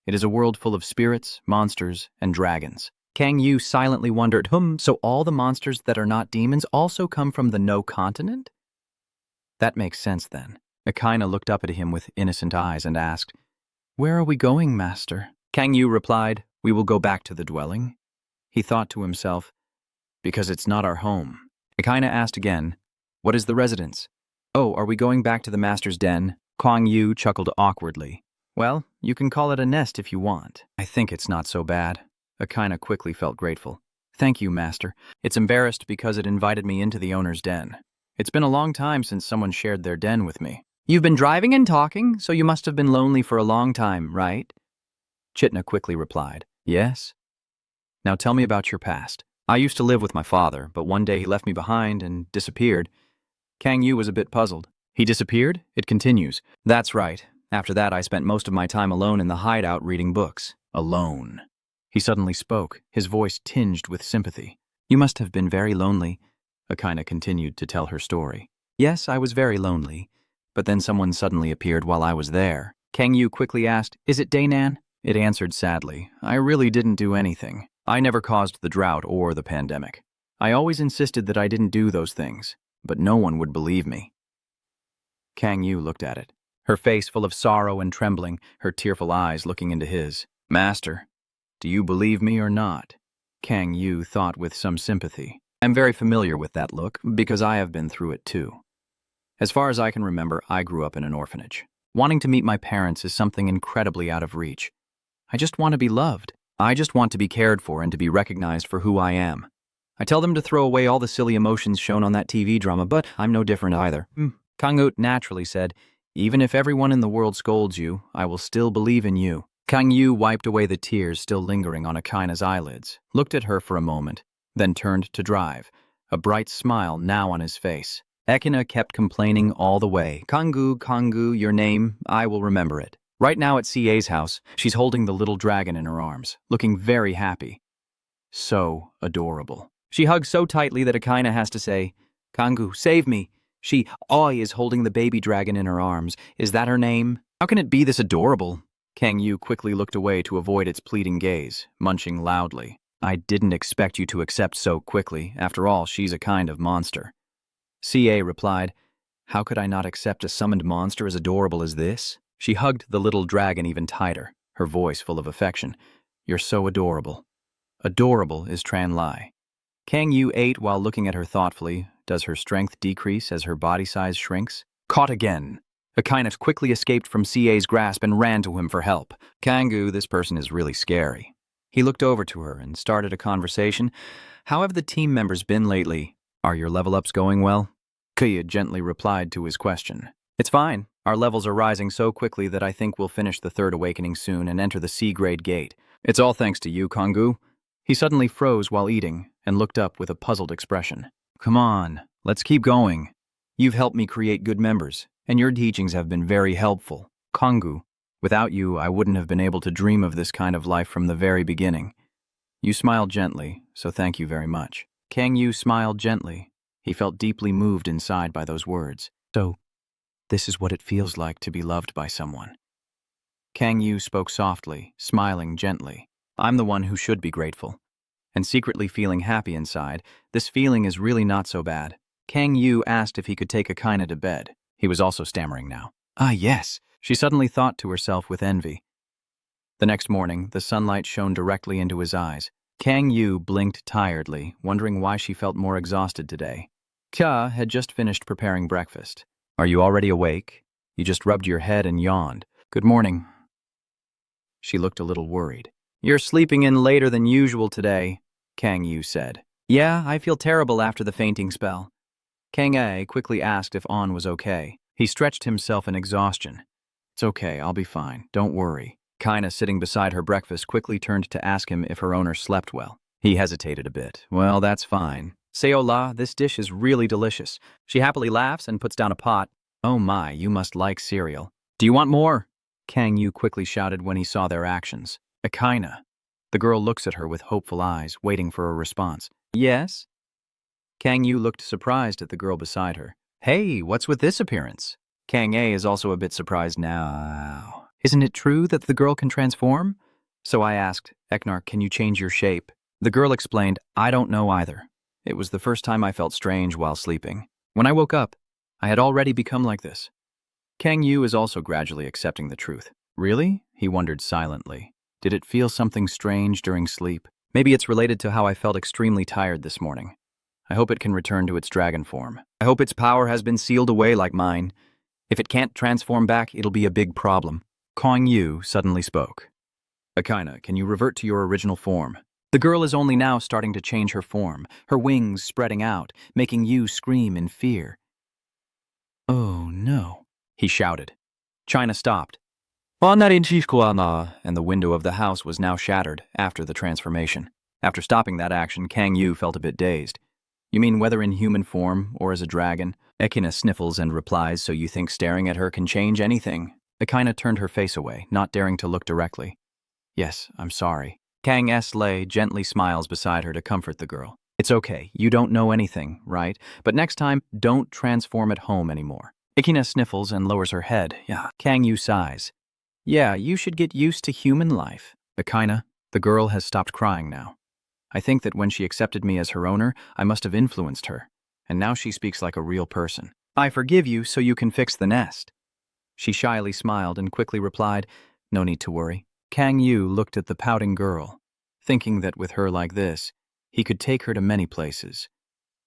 It is a world full of spirits, monsters, and dragons. Kang Yu silently wondered, so all the monsters that are not demons also come from the No continent? That makes sense then. Akina looked up at him with innocent eyes and asked, Where are we going, master? Kang Yu replied, We will go back to the dwelling. He thought to himself, Because it's not our home. Akina asked again, What is the residence? Oh, are we going back to the master's den? Kang Yu chuckled awkwardly. Well, you can call it a nest if you want. I think it's not so bad. Akina quickly felt grateful. Thank you, master. It's embarrassed because it invited me into the owner's den. It's been a long time since someone shared their den with me. You've been driving and talking, so you must have been lonely for a long time, right? Chitna quickly replied, Yes. Now tell me about your past. I used to live with my father, but one day he left me behind and disappeared. Kang Yu was a bit puzzled. He disappeared? It continues. That's right. After that, I spent most of my time alone in the hideout reading books. Alone. He suddenly spoke, his voice tinged with sympathy. You must have been very lonely. Akina continued to tell her story. Yes, I was very lonely. But then someone suddenly appeared while I was there. Kang Yu quickly asked, Is it Dainan? It answered sadly, I really didn't do anything. I never caused the drought or the pandemic. I always insisted that I didn't do those things, but no one would believe me. Kang Yu looked at it, her face full of sorrow and trembling, her tearful eyes looking into his. Master, do you believe me or not? Kang Yu thought with some sympathy. I'm very familiar with that look because I have been through it too. As far as I can remember, I grew up in an orphanage. Wanting to meet my parents is something incredibly out of reach. I just want to be loved. I just want to be cared for and to be recognized for who I am. I tell them to throw away all the silly emotions shown on that TV drama, but I'm no different either. Kang Ut naturally said, Even if everyone in the world scolds you, I will still believe in you. Kang Yu wiped away the tears still lingering on Akina's eyelids, looked at her for a moment, then turned to drive, a bright smile now on his face. Akina kept complaining all the way. Kangu, your name, I will remember it. Right now at CA's house, she's holding the little dragon in her arms, looking very happy. So adorable. She hugs so tightly that Akina has to say, Kangu, save me. She, is holding the baby dragon in her arms. Is that her name? How can it be this adorable? Kang Yu quickly looked away to avoid its pleading gaze, munching loudly. I didn't expect you to accept so quickly. After all, she's a kind of monster. CA replied, How could I not accept a summoned monster as adorable as this? She hugged the little dragon even tighter, her voice full of affection. You're so adorable. Adorable is Tran Lai. Kang Yu ate while looking at her thoughtfully. Does her strength decrease as her body size shrinks? Caught again. Akina quickly escaped from CA's grasp and ran to him for help. Kangu, this person is really scary. He looked over to her and started a conversation. How have the team members been lately? Are your level ups going well? Kaya gently replied to his question. It's fine. Our levels are rising so quickly that I think we'll finish the third awakening soon and enter the C-grade gate. It's all thanks to you, Kangu. He suddenly froze while eating and looked up with a puzzled expression. Come on, let's keep going. You've helped me create good members, and your teachings have been very helpful. Kangu, without you, I wouldn't have been able to dream of this kind of life from the very beginning. You smiled gently, so thank you very much. Kang Yu smiled gently. He felt deeply moved inside by those words. So, this is what it feels like to be loved by someone. Kang Yu spoke softly, smiling gently. I'm the one who should be grateful. And secretly feeling happy inside, this feeling is really not so bad. Kang Yu asked if he could take Akina to bed. He was also stammering now. Ah, yes, she suddenly thought to herself with envy. The next morning, the sunlight shone directly into his eyes. Kang Yu blinked tiredly, wondering why she felt more exhausted today. Kya had just finished preparing breakfast. Are you already awake? You just rubbed your head and yawned. Good morning. She looked a little worried. You're sleeping in later than usual today, Kang Yu said. Yeah, I feel terrible after the fainting spell. Kang A quickly asked if On was okay. He stretched himself in exhaustion. It's okay, I'll be fine, don't worry. Kaina, sitting beside her breakfast, quickly turned to ask him if her owner slept well. He hesitated a bit. Well, that's fine. Sola, this dish is really delicious. She happily laughs and puts down a pot. Oh my, you must like cereal. Do you want more? Kang Yu quickly shouted when he saw their actions. Akina. The girl looks at her with hopeful eyes, waiting for a response. Yes? Kang Yu looked surprised at the girl beside her. Hey, what's with this appearance? Kang A is also a bit surprised now. Isn't it true that the girl can transform? So I asked, Eknar, can you change your shape? The girl explained, I don't know either. It was the first time I felt strange while sleeping. When I woke up, I had already become like this. Kang Yu is also gradually accepting the truth. Really? He wondered silently. Did it feel something strange during sleep? Maybe it's related to how I felt extremely tired this morning. I hope it can return to its dragon form. I hope its power has been sealed away like mine. If it can't transform back, it'll be a big problem. Kang Yu suddenly spoke. Akina, can you revert to your original form? The girl is only now starting to change her form, her wings spreading out, making Yu scream in fear. Oh no, he shouted. China stopped. And the window of the house was now shattered after the transformation. After stopping that action, Kang Yu felt a bit dazed. You mean whether in human form or as a dragon? Akina sniffles and replies, so you think staring at her can change anything? Akina turned her face away, not daring to look directly. Yes, I'm sorry. Kang S. Lei gently smiles beside her to comfort the girl. It's okay, you don't know anything, right? But next time, don't transform at home anymore. Akina sniffles and lowers her head. Yeah. Kang Yu sighs. Yeah, you should get used to human life. Akina, the girl has stopped crying now. I think that when she accepted me as her owner, I must have influenced her. And now she speaks like a real person. I forgive you so you can fix the nest. She shyly smiled and quickly replied, no need to worry. Kang Yu looked at the pouting girl, thinking that with her like this, he could take her to many places,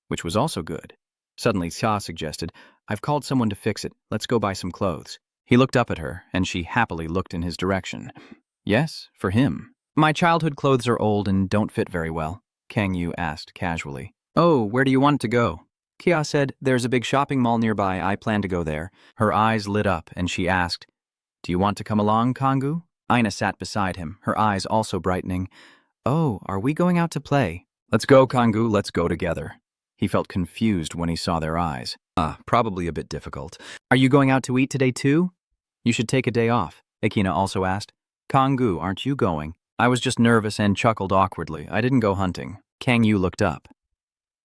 which was also good. Suddenly, Xia suggested, I've called someone to fix it. Let's go buy some clothes. He looked up at her, and she happily looked in his direction. Yes, for him. My childhood clothes are old and don't fit very well, Kang Yu asked casually. Oh, where do you want to go? Kia said, there's a big shopping mall nearby. I plan to go there. Her eyes lit up, and she asked, do you want to come along, Kangu? Aina sat beside him, her eyes also brightening. Oh, are we going out to play? Let's go, Kangu, let's go together. He felt confused when he saw their eyes. Probably a bit difficult. Are you going out to eat today too? You should take a day off, Akina also asked. Kangu, aren't you going? I was just nervous and chuckled awkwardly. I didn't go hunting. Kang Yu looked up.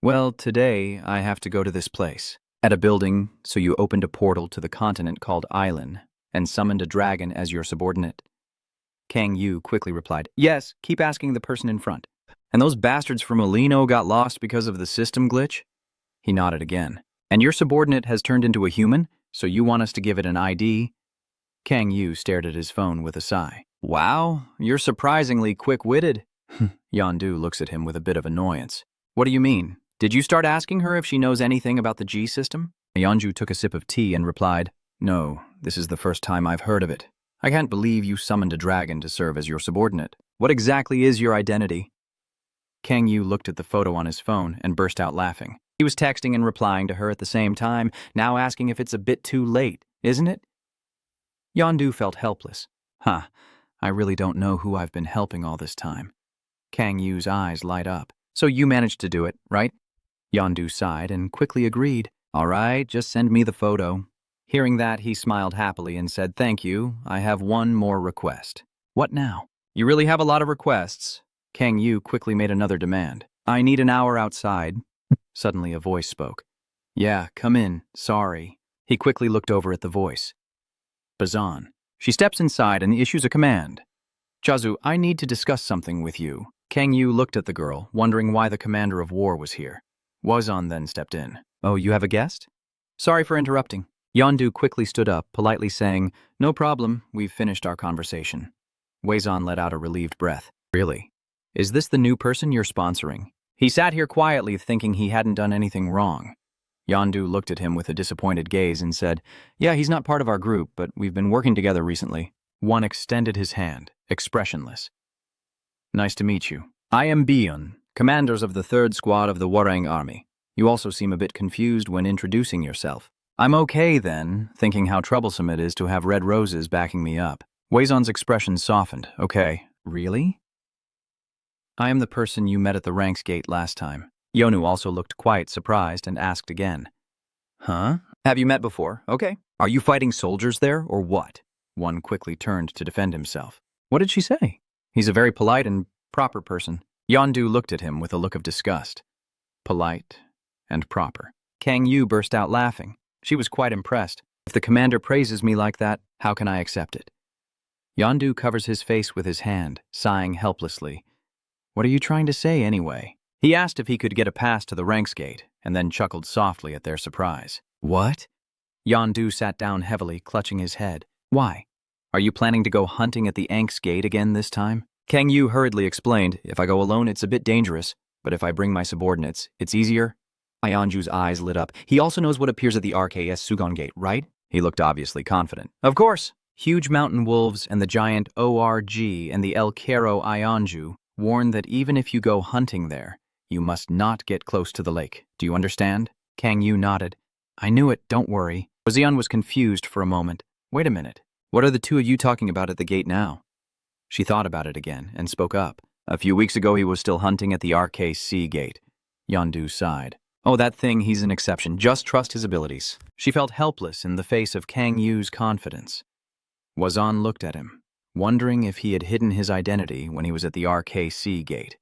Well, today I have to go to this place. At a building, so you opened a portal to the continent called Island and summoned a dragon as your subordinate. Kang Yu quickly replied, yes, keep asking the person in front. And those bastards from Molino got lost because of the system glitch? He nodded again. And your subordinate has turned into a human, so you want us to give it an ID? Kang Yu stared at his phone with a sigh. Wow, you're surprisingly quick-witted. Yandu looks at him with a bit of annoyance. What do you mean? Did you start asking her if she knows anything about the G system? Yanju took a sip of tea and replied, no, This is the first time I've heard of it. I can't believe you summoned a dragon to serve as your subordinate. What exactly is your identity? Kang Yu looked at the photo on his phone and burst out laughing. He was texting and replying to her at the same time, now asking if it's a bit too late, isn't it? Yondu felt helpless. I really don't know who I've been helping all this time. Kang Yu's eyes light up. So you managed to do it, right? Yondu sighed and quickly agreed. All right, just send me the photo. Hearing that, he smiled happily and said, thank you, I have one more request. What now? You really have a lot of requests. Kang Yu quickly made another demand. I need an hour outside. Suddenly a voice spoke. Yeah, come in, sorry. He quickly looked over at the voice. Bazan. She steps inside and issues a command. Chazu, I need to discuss something with you. Kang Yu looked at the girl, wondering why the commander of war was here. Wazan then stepped in. Oh, you have a guest? Sorry for interrupting. Yondu quickly stood up, politely saying, no problem, we've finished our conversation. Wazan let out a relieved breath. Really? Is this the new person you're sponsoring? He sat here quietly thinking he hadn't done anything wrong. Yondu looked at him with a disappointed gaze and said, yeah, he's not part of our group, but we've been working together recently. One extended his hand, expressionless. Nice to meet you. I am Bion, commanders of the 3rd Squad of the Warang Army. You also seem a bit confused when introducing yourself. I'm okay then, thinking how troublesome it is to have red roses backing me up. Wazon's expression softened. Okay, really? I am the person you met at the ranks gate last time. Yonu also looked quite surprised and asked again. Huh? Have you met before? Okay. Are you fighting soldiers there, or what? One quickly turned to defend himself. What did she say? He's a very polite and proper person. Yondu looked at him with a look of disgust. Polite and proper. Kang Yu burst out laughing. She was quite impressed. If the commander praises me like that, how can I accept it? Yondu covers his face with his hand, sighing helplessly. What are you trying to say anyway? He asked if he could get a pass to the ranks gate, and then chuckled softly at their surprise. What? Yondu sat down heavily, clutching his head. Why? Are you planning to go hunting at the Anks gate again this time? Kang Yu hurriedly explained, if I go alone it's a bit dangerous, but if I bring my subordinates, it's easier. Ionju's eyes lit up. He also knows what appears at the RKS Sugon gate, right? He looked obviously confident. Of course. Huge mountain wolves and the giant ORG and the El Caro Ionju warn that even if you go hunting there, you must not get close to the lake. Do you understand? Kang Yu nodded. I knew it, don't worry. Ozion was confused for a moment. Wait a minute. What are the two of you talking about at the gate now? She thought about it again and spoke up. A few weeks ago he was still hunting at the RKC gate. Yondu sighed. Oh, that thing, he's an exception. Just trust his abilities. She felt helpless in the face of Kang Yu's confidence. Wazan looked at him, wondering if he had hidden his identity when he was at the RKC gate.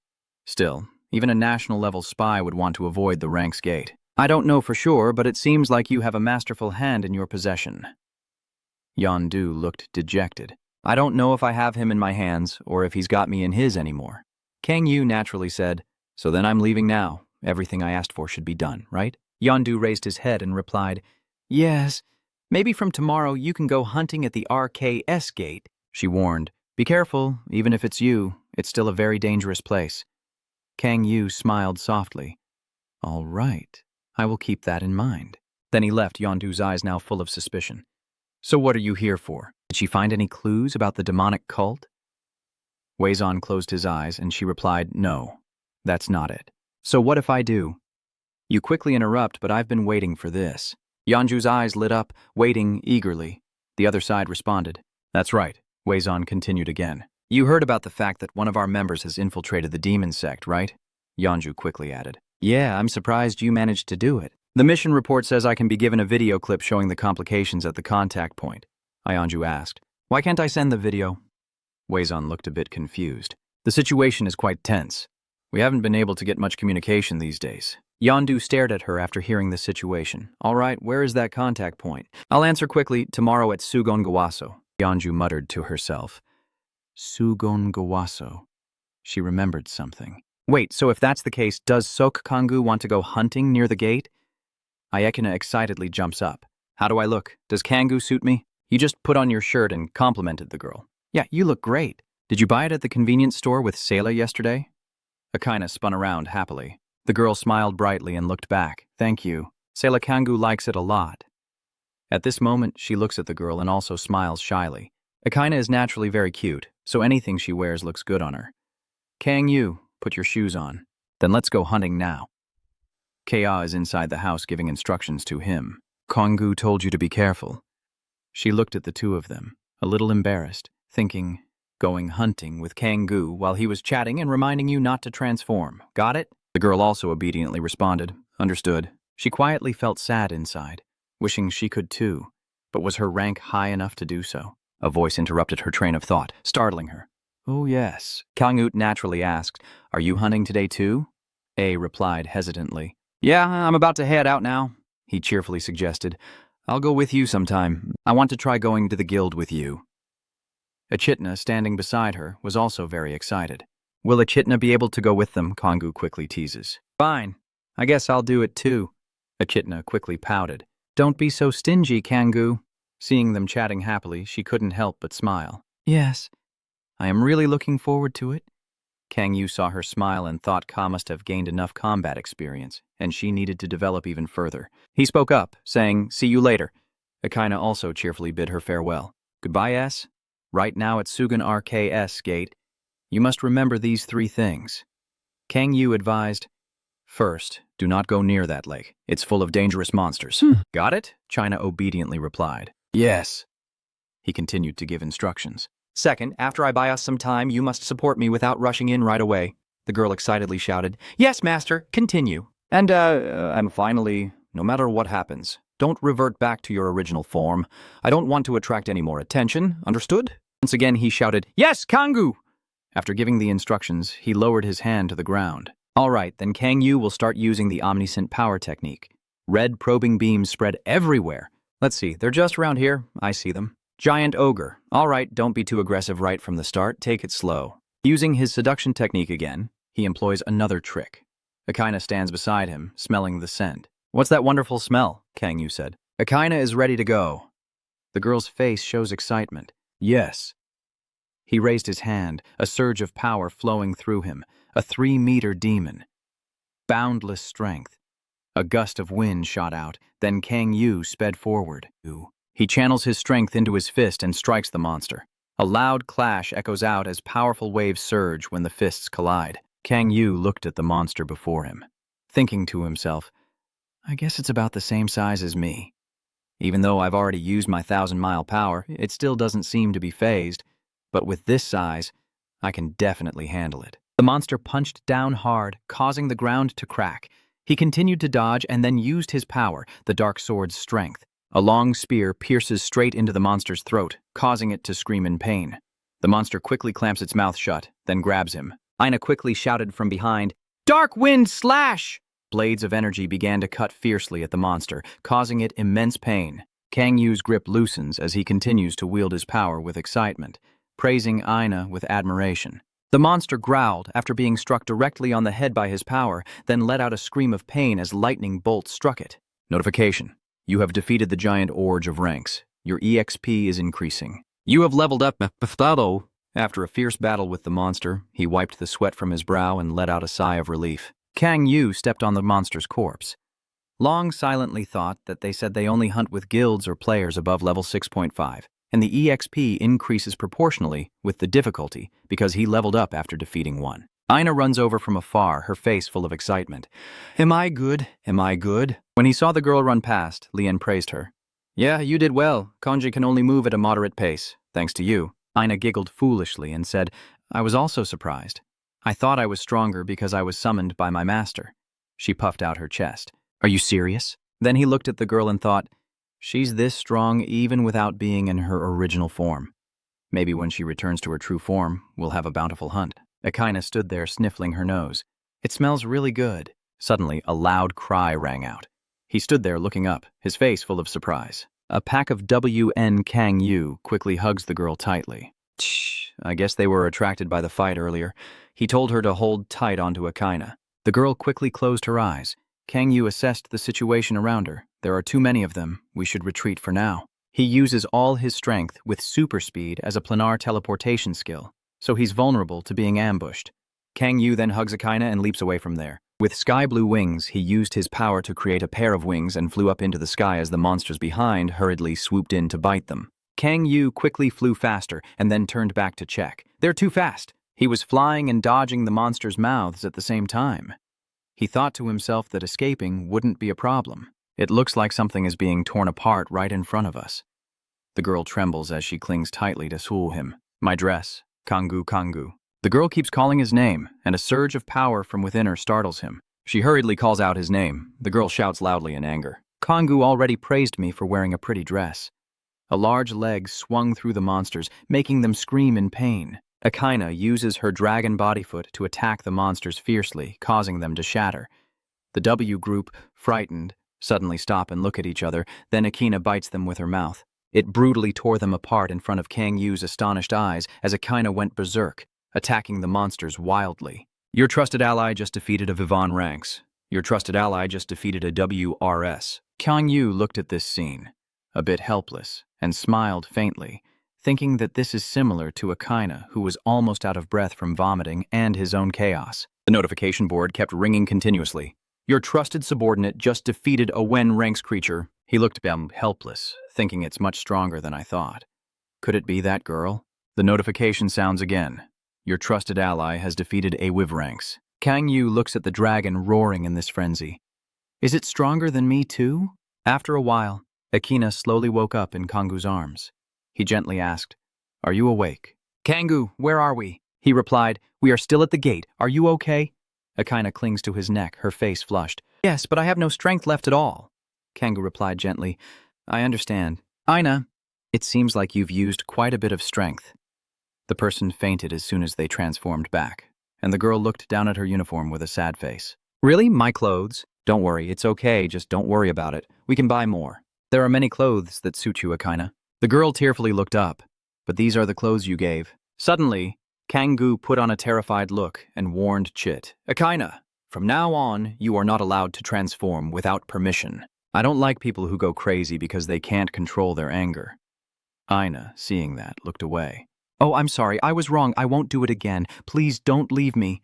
Still, even a national-level spy would want to avoid the ranks gate. I don't know for sure, but it seems like you have a masterful hand in your possession. Yondu looked dejected. I don't know if I have him in my hands or if he's got me in his anymore. Kang Yu naturally said, so then I'm leaving now. Everything I asked for should be done, right? Yondu raised his head and replied, yes, maybe from tomorrow you can go hunting at the RKS gate. She warned, be careful, even if it's you, it's still a very dangerous place. Kang Yu smiled softly. All right, I will keep that in mind. Then he left, Yondu's eyes now full of suspicion. So what are you here for? Did she find any clues about the demonic cult? Wazan closed his eyes and she replied, no, that's not it. So what if I do? You quickly interrupt, but I've been waiting for this. Yonju's eyes lit up, waiting eagerly. The other side responded. That's right, Wazan continued again. You heard about the fact that one of our members has infiltrated the demon sect, right? Yonju quickly added. Yeah, I'm surprised you managed to do it. The mission report says I can be given a video clip showing the complications at the contact point. Ionju asked. Why can't I send the video? Wazan looked a bit confused. The situation is quite tense. We haven't been able to get much communication these days. Yondu stared at her after hearing the situation. All right, where is that contact point? I'll answer quickly, tomorrow at Sugon Gawaso. Yonju muttered to herself. Sugon Gawaso. She remembered something. Wait, so if that's the case, does Sok Kangu want to go hunting near the gate? Ayekina excitedly jumps up. How do I look? Does Kangu suit me? You just put on your shirt and complimented the girl. Yeah, you look great. Did you buy it at the convenience store with Sola yesterday? Akina spun around happily. The girl smiled brightly and looked back. Thank you. Sola Kangu likes it a lot. At this moment, she looks at the girl and also smiles shyly. Akaina is naturally very cute, so anything she wears looks good on her. Kang Yu, put your shoes on. Then let's go hunting now. Kea is inside the house giving instructions to him. Kongu told you to be careful. She looked at the two of them, a little embarrassed, thinking, going hunting with Kang-gu while he was chatting and reminding you not to transform. Got it? The girl also obediently responded. Understood. She quietly felt sad inside, wishing she could too, but was her rank high enough to do so? A voice interrupted her train of thought, startling her. Oh yes. Kang-ut naturally asked, Are you hunting today too? A replied hesitantly. Yeah, I'm about to head out now, he cheerfully suggested. I'll go with you sometime. I want to try going to the guild with you. Echidna, standing beside her, was also very excited. Will Echidna be able to go with them? Kongu quickly teases. Fine. I guess I'll do it too. Echidna quickly pouted. Don't be so stingy, Kangu. Seeing them chatting happily, she couldn't help but smile. Yes. I am really looking forward to it. Kang Yu saw her smile and thought Ka must have gained enough combat experience, and she needed to develop even further. He spoke up, saying, See you later. Akaina also cheerfully bid her farewell. Goodbye, S. Right now at Sugan RKS gate, you must remember these 3 things. Kang Yu advised, First, do not go near that lake. It's full of dangerous monsters. Got it? China obediently replied. Yes. He continued to give instructions. Second, after I buy us some time, you must support me without rushing in right away. The girl excitedly shouted, Yes, master, continue. And finally, no matter what happens, don't revert back to your original form. I don't want to attract any more attention, understood? Once again he shouted, Yes, Kangu! After giving the instructions, he lowered his hand to the ground. All right, then Kang Yu will start using the omniscient power technique. Red probing beams spread everywhere. Let's see, they're just around here. I see them. Giant ogre. All right, don't be too aggressive right from the start. Take it slow. Using his seduction technique again, he employs another trick. Akaina stands beside him, smelling the scent. What's that wonderful smell? Kang Yu said. Akaina is ready to go. The girl's face shows excitement. Yes. He raised his hand, a surge of power flowing through him, a 3-meter demon. Boundless strength. A gust of wind shot out, then Kang Yu sped forward. He channels his strength into his fist and strikes the monster. A loud clash echoes out as powerful waves surge when the fists collide. Kang Yu looked at the monster before him, thinking to himself, I guess it's about the same size as me. Even though I've already used my 1,000-mile power, it still doesn't seem to be phased. But with this size, I can definitely handle it. The monster punched down hard, causing the ground to crack. He continued to dodge and then used his power, the dark sword's strength. A long spear pierces straight into the monster's throat, causing it to scream in pain. The monster quickly clamps its mouth shut, then grabs him. Aina quickly shouted from behind, Dark Wind Slash! Blades of energy began to cut fiercely at the monster, causing it immense pain. Kang Yu's grip loosens as he continues to wield his power with excitement, praising Aina with admiration. The monster growled after being struck directly on the head by his power, then let out a scream of pain as lightning bolts struck it. Notification. You have defeated the giant Orge of ranks. Your EXP is increasing. You have leveled up, Mephthado. After a fierce battle with the monster, he wiped the sweat from his brow and let out a sigh of relief. Kang Yu stepped on the monster's corpse. Long silently thought that they said they only hunt with guilds or players above level 6.5, and the EXP increases proportionally with the difficulty because he leveled up after defeating one. Aina runs over from afar, her face full of excitement. Am I good? Am I good? When he saw the girl run past, Lien praised her. Yeah, you did well. Kanji can only move at a moderate pace, thanks to you. Aina giggled foolishly and said, I was also surprised. I thought I was stronger because I was summoned by my master. She puffed out her chest. Are you serious? Then he looked at the girl and thought, she's this strong even without being in her original form. Maybe when she returns to her true form, we'll have a bountiful hunt. Akaina stood there sniffling her nose. It smells really good. Suddenly, a loud cry rang out. He stood there looking up, his face full of surprise. A pack of WN Kang Yu quickly hugs the girl tightly. Shh, I guess they were attracted by the fight earlier. He told her to hold tight onto Akaina. The girl quickly closed her eyes. Kang Yu assessed the situation around her. There are too many of them. We should retreat for now. He uses all his strength with super speed as a planar teleportation skill, so he's vulnerable to being ambushed. Kang Yu then hugs Akaina and leaps away from there. With sky blue wings, he used his power to create a pair of wings and flew up into the sky as the monsters behind hurriedly swooped in to bite them. Kang Yu quickly flew faster and then turned back to check. They're too fast. He was flying and dodging the monsters' mouths at the same time. He thought to himself that escaping wouldn't be a problem. It looks like something is being torn apart right in front of us. The girl trembles as she clings tightly to Sul him. My dress. Kangu Kangu. The girl keeps calling his name, and a surge of power from within her startles him. She hurriedly calls out his name. The girl shouts loudly in anger. Kangu already praised me for wearing a pretty dress. A large leg swung through the monsters, making them scream in pain. Akina uses her dragon bodyfoot to attack the monsters fiercely, causing them to shatter. The W group, frightened, suddenly stop and look at each other, then Akina bites them with her mouth. It brutally tore them apart in front of Kang Yu's astonished eyes as Akina went berserk, attacking the monsters wildly. Your trusted ally just defeated a Vivon ranks. Your trusted ally just defeated a WRS. Kang Yu looked at this scene, a bit helpless, and smiled faintly, thinking that this is similar to Akina, who was almost out of breath from vomiting and his own chaos. The notification board kept ringing continuously. Your trusted subordinate just defeated a Wen ranks creature. He looked helpless, thinking it's much stronger than I thought. Could it be that girl? The notification sounds again. Your trusted ally has defeated a Wiv ranks. Kang Yu looks at the dragon roaring in this frenzy. Is it stronger than me too? After a while, Akina slowly woke up in Kangu's arms. He gently asked, Are you awake? Kangu, where are we? He replied, We are still at the gate. Are you okay? Akina clings to his neck, her face flushed. Yes, but I have no strength left at all. Kangu replied gently, I understand. Aina, it seems like you've used quite a bit of strength. The person fainted as soon as they transformed back, and the girl looked down at her uniform with a sad face. Really? My clothes? Don't worry, it's okay, just don't worry about it. We can buy more. There are many clothes that suit you, Akina. The girl tearfully looked up, but these are the clothes you gave. Suddenly, Kangu put on a terrified look and warned Chit. Akina, from now on, you are not allowed to transform without permission. I don't like people who go crazy because they can't control their anger. Aina, seeing that, looked away. Oh, I'm sorry, I was wrong, I won't do it again. Please don't leave me.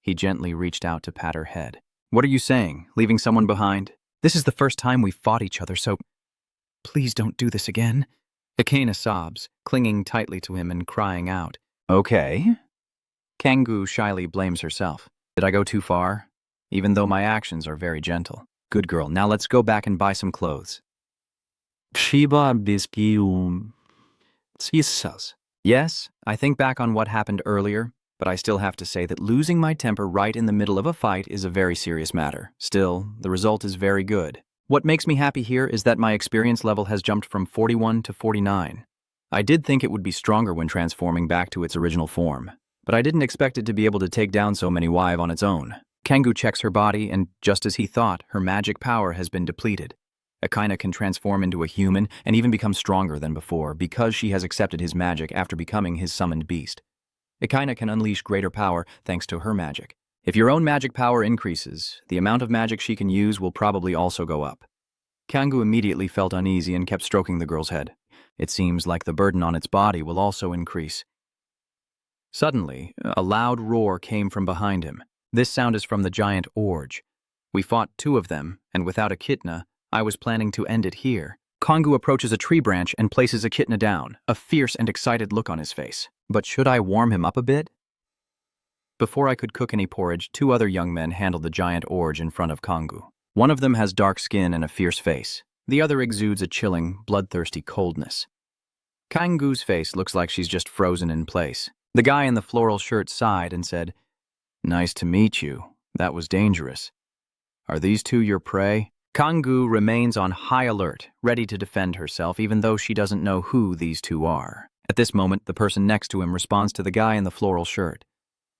He gently reached out to pat her head. What are you saying, leaving someone behind? This is the first time we've fought each other, so please don't do this again. Akina sobs, clinging tightly to him and crying out. Okay. Kangu shyly blames herself. Did I go too far? Even though my actions are very gentle. Good girl, now let's go back and buy some clothes. Yes, I think back on what happened earlier, but I still have to say that losing my temper right in the middle of a fight is a very serious matter. Still, the result is very good. What makes me happy here is that my experience level has jumped from 41 to 49. I did think it would be stronger when transforming back to its original form, but I didn't expect it to be able to take down so many Wive on its own. Kangu checks her body, and just as he thought, her magic power has been depleted. Akina can transform into a human and even become stronger than before because she has accepted his magic after becoming his summoned beast. Akina can unleash greater power thanks to her magic. If your own magic power increases, the amount of magic she can use will probably also go up. Kangu immediately felt uneasy and kept stroking the girl's head. It seems like the burden on its body will also increase. Suddenly, a loud roar came from behind him. This sound is from the giant Orge. We fought 2 of them, and without Echidna, I was planning to end it here. Kangu approaches a tree branch and places Echidna down, a fierce and excited look on his face. But should I warm him up a bit? Before I could cook any porridge, 2 other young men handled the giant Orge in front of Kangu. One of them has dark skin and a fierce face. The other exudes a chilling, bloodthirsty coldness. Kangu's face looks like she's just frozen in place. The guy in the floral shirt sighed and said, Nice to meet you. That was dangerous. Are these 2 your prey? Kangu remains on high alert, ready to defend herself even though she doesn't know who these 2 are. At this moment, the person next to him responds to the guy in the floral shirt.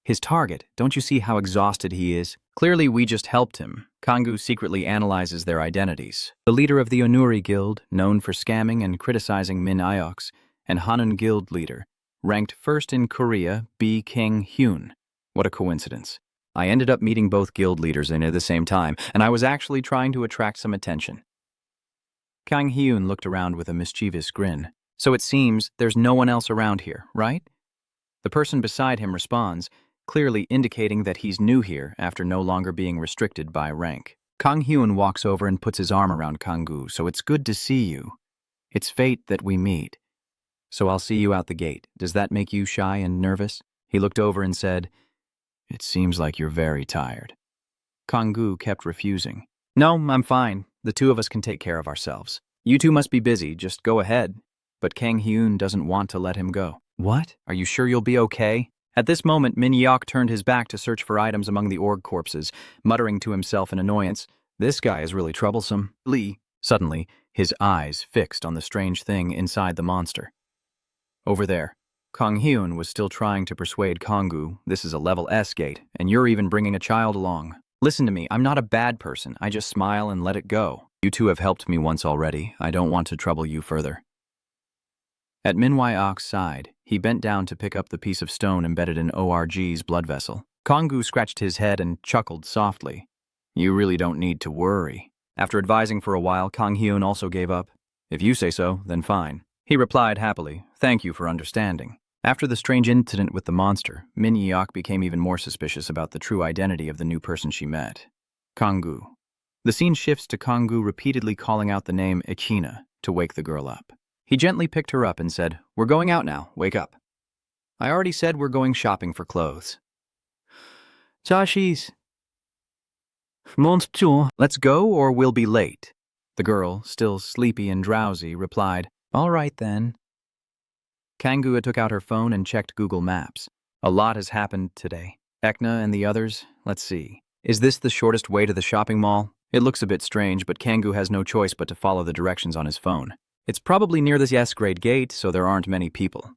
His target, don't you see how exhausted he is? Clearly we just helped him. Kangu secretly analyzes their identities. The leader of the Onuri Guild, known for scamming and criticizing Min Iox, and Hanun Guild leader, ranked first in Korea, B. King Hyun. What a coincidence. I ended up meeting both guild leaders at the same time, and I was actually trying to attract some attention. Kang Hyun looked around with a mischievous grin. So it seems there's no one else around here, right? The person beside him responds, clearly indicating that he's new here after no longer being restricted by rank. Kang Hyun walks over and puts his arm around Kang-gu. So it's good to see you. It's fate that we meet. So I'll see you out the gate. Does that make you shy and nervous? He looked over and said, "It seems like you're very tired." Kang-gu kept refusing. "No, I'm fine. The two of us can take care of ourselves. You two must be busy. Just go ahead." But Kang Hyun doesn't want to let him go. "What? Are you sure you'll be okay?" At this moment, Min Yeok turned his back to search for items among the org corpses, muttering to himself in annoyance, "This guy is really troublesome." Suddenly, his eyes fixed on the strange thing inside the monster. Over there, Kang Hyun was still trying to persuade Kang-gu, "This is a level S gate, and you're even bringing a child along. Listen to me, I'm not a bad person. I just smile and let it go. You two have helped me once already. I don't want to trouble you further." At Min Yeok's side, he bent down to pick up the piece of stone embedded in ORG's blood vessel. Kang-gu scratched his head and chuckled softly. "You really don't need to worry." After advising for a while, Kang Hyun also gave up. "If you say so, then fine." He replied happily, "Thank you for understanding." After the strange incident with the monster, Min Yeok became even more suspicious about the true identity of the new person she met. Kang-gu. The scene shifts to Kang-gu repeatedly calling out the name Ekina to wake the girl up. He gently picked her up and said, "We're going out now, wake up." "I already said we're going shopping for clothes." "자식, 멈춰. Let's go or we'll be late." The girl, still sleepy and drowsy, replied, "All right then." Kang-gu took out her phone and checked Google Maps. A lot has happened today. Ekna and the others, let's see. Is this the shortest way to the shopping mall? It looks a bit strange, but Kang-gu has no choice but to follow the directions on his phone. It's probably near the S-grade gate, so there aren't many people.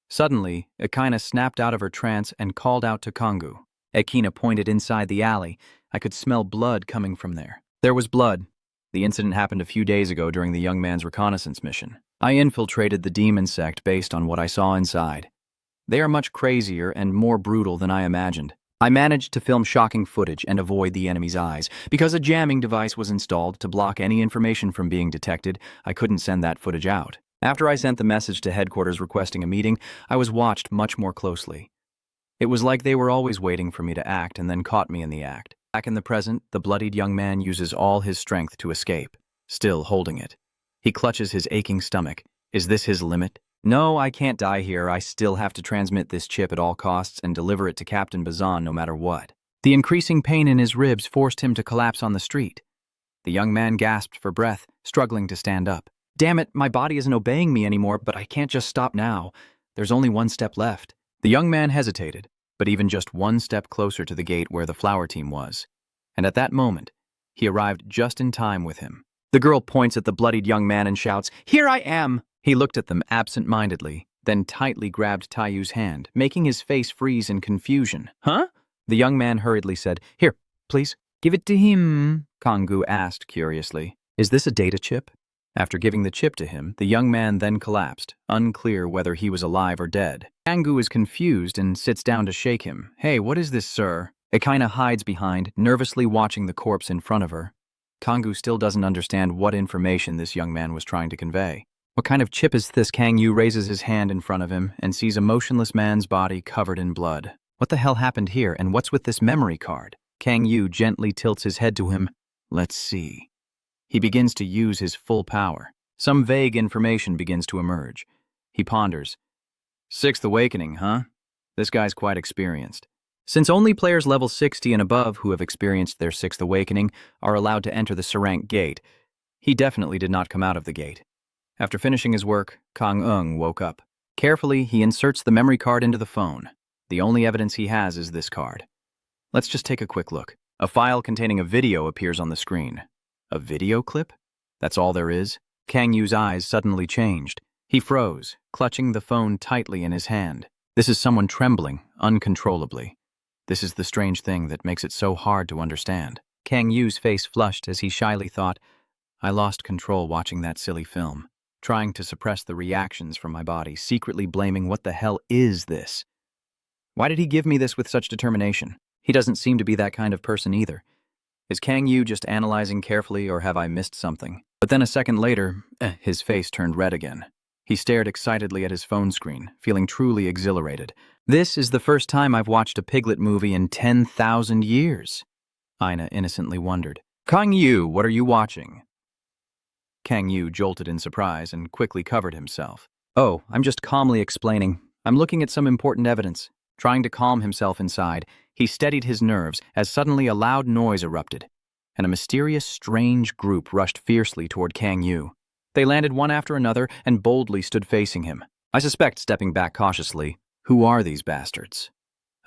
Suddenly, Ekina snapped out of her trance and called out to Kang-gu. Ekina pointed inside the alley. I could smell blood coming from there. There was blood. The incident happened a few days ago during the young man's reconnaissance mission. I infiltrated the demon sect based on what I saw inside. They are much crazier and more brutal than I imagined. I managed to film shocking footage and avoid the enemy's eyes. Because a jamming device was installed to block any information from being detected, I couldn't send that footage out. After I sent the message to headquarters requesting a meeting, I was watched much more closely. It was like they were always waiting for me to act and then caught me in the act. Back in the present, the bloodied young man uses all his strength to escape, still holding it. He clutches his aching stomach. Is this his limit? No, I can't die here. I still have to transmit this chip at all costs and deliver it to Captain Bazan no matter what. The increasing pain in his ribs forced him to collapse on the street. The young man gasped for breath, struggling to stand up. Damn it, my body isn't obeying me anymore, but I can't just stop now. There's only one step left. The young man hesitated, but even just one step closer to the gate where the flower team was. And at that moment, he arrived just in time with him. The girl points at the bloodied young man and shouts, "Here I am!" He looked at them absent-mindedly, then tightly grabbed Taiyu's hand, making his face freeze in confusion. "Huh?" The young man hurriedly said, "Here, please." "Give it to him," Kang-gu asked curiously. "Is this a data chip?" After giving the chip to him, the young man then collapsed, unclear whether he was alive or dead. Kang-gu is confused and sits down to shake him. "Hey, what is this, sir?" Ekina hides behind, nervously watching the corpse in front of her. Kang-gu still doesn't understand what information this young man was trying to convey. What kind of chip is this? Kang-yu raises his hand in front of him and sees a motionless man's body covered in blood. What the hell happened here, and what's with this memory card? Kang-yu gently tilts his head to him. Let's see. He begins to use his full power. Some vague information begins to emerge. He ponders. Sixth Awakening, huh? This guy's quite experienced. Since only players level 60 and above who have experienced their Sixth Awakening are allowed to enter the Serank Gate, he definitely did not come out of the gate. After finishing his work, Kang-ung woke up. Carefully, he inserts the memory card into the phone. The only evidence he has is this card. Let's just take a quick look. A file containing a video appears on the screen. A video clip? That's all there is? Kang-yu's eyes suddenly changed. He froze, clutching the phone tightly in his hand. This is someone trembling, uncontrollably. This is the strange thing that makes it so hard to understand. Kang-yu's face flushed as he shyly thought, I lost control watching that silly film. Trying to suppress the reactions from my body, secretly blaming what the hell is this? Why did he give me this with such determination? He doesn't seem to be that kind of person either. Is Kang-yu just analyzing carefully, or have I missed something? But then a second later, his face turned red again. He stared excitedly at his phone screen, feeling truly exhilarated. This is the first time I've watched a Piglet movie in 10,000 years. Ina innocently wondered. Kang Yu, what are you watching? Kang Yu jolted in surprise and quickly covered himself. Oh, I'm just calmly explaining. I'm looking at some important evidence. Trying to calm himself inside, he steadied his nerves as suddenly a loud noise erupted, and a mysterious, strange group rushed fiercely toward Kang Yu. They landed one after another and boldly stood facing him. I suspect, stepping back cautiously, who are these bastards?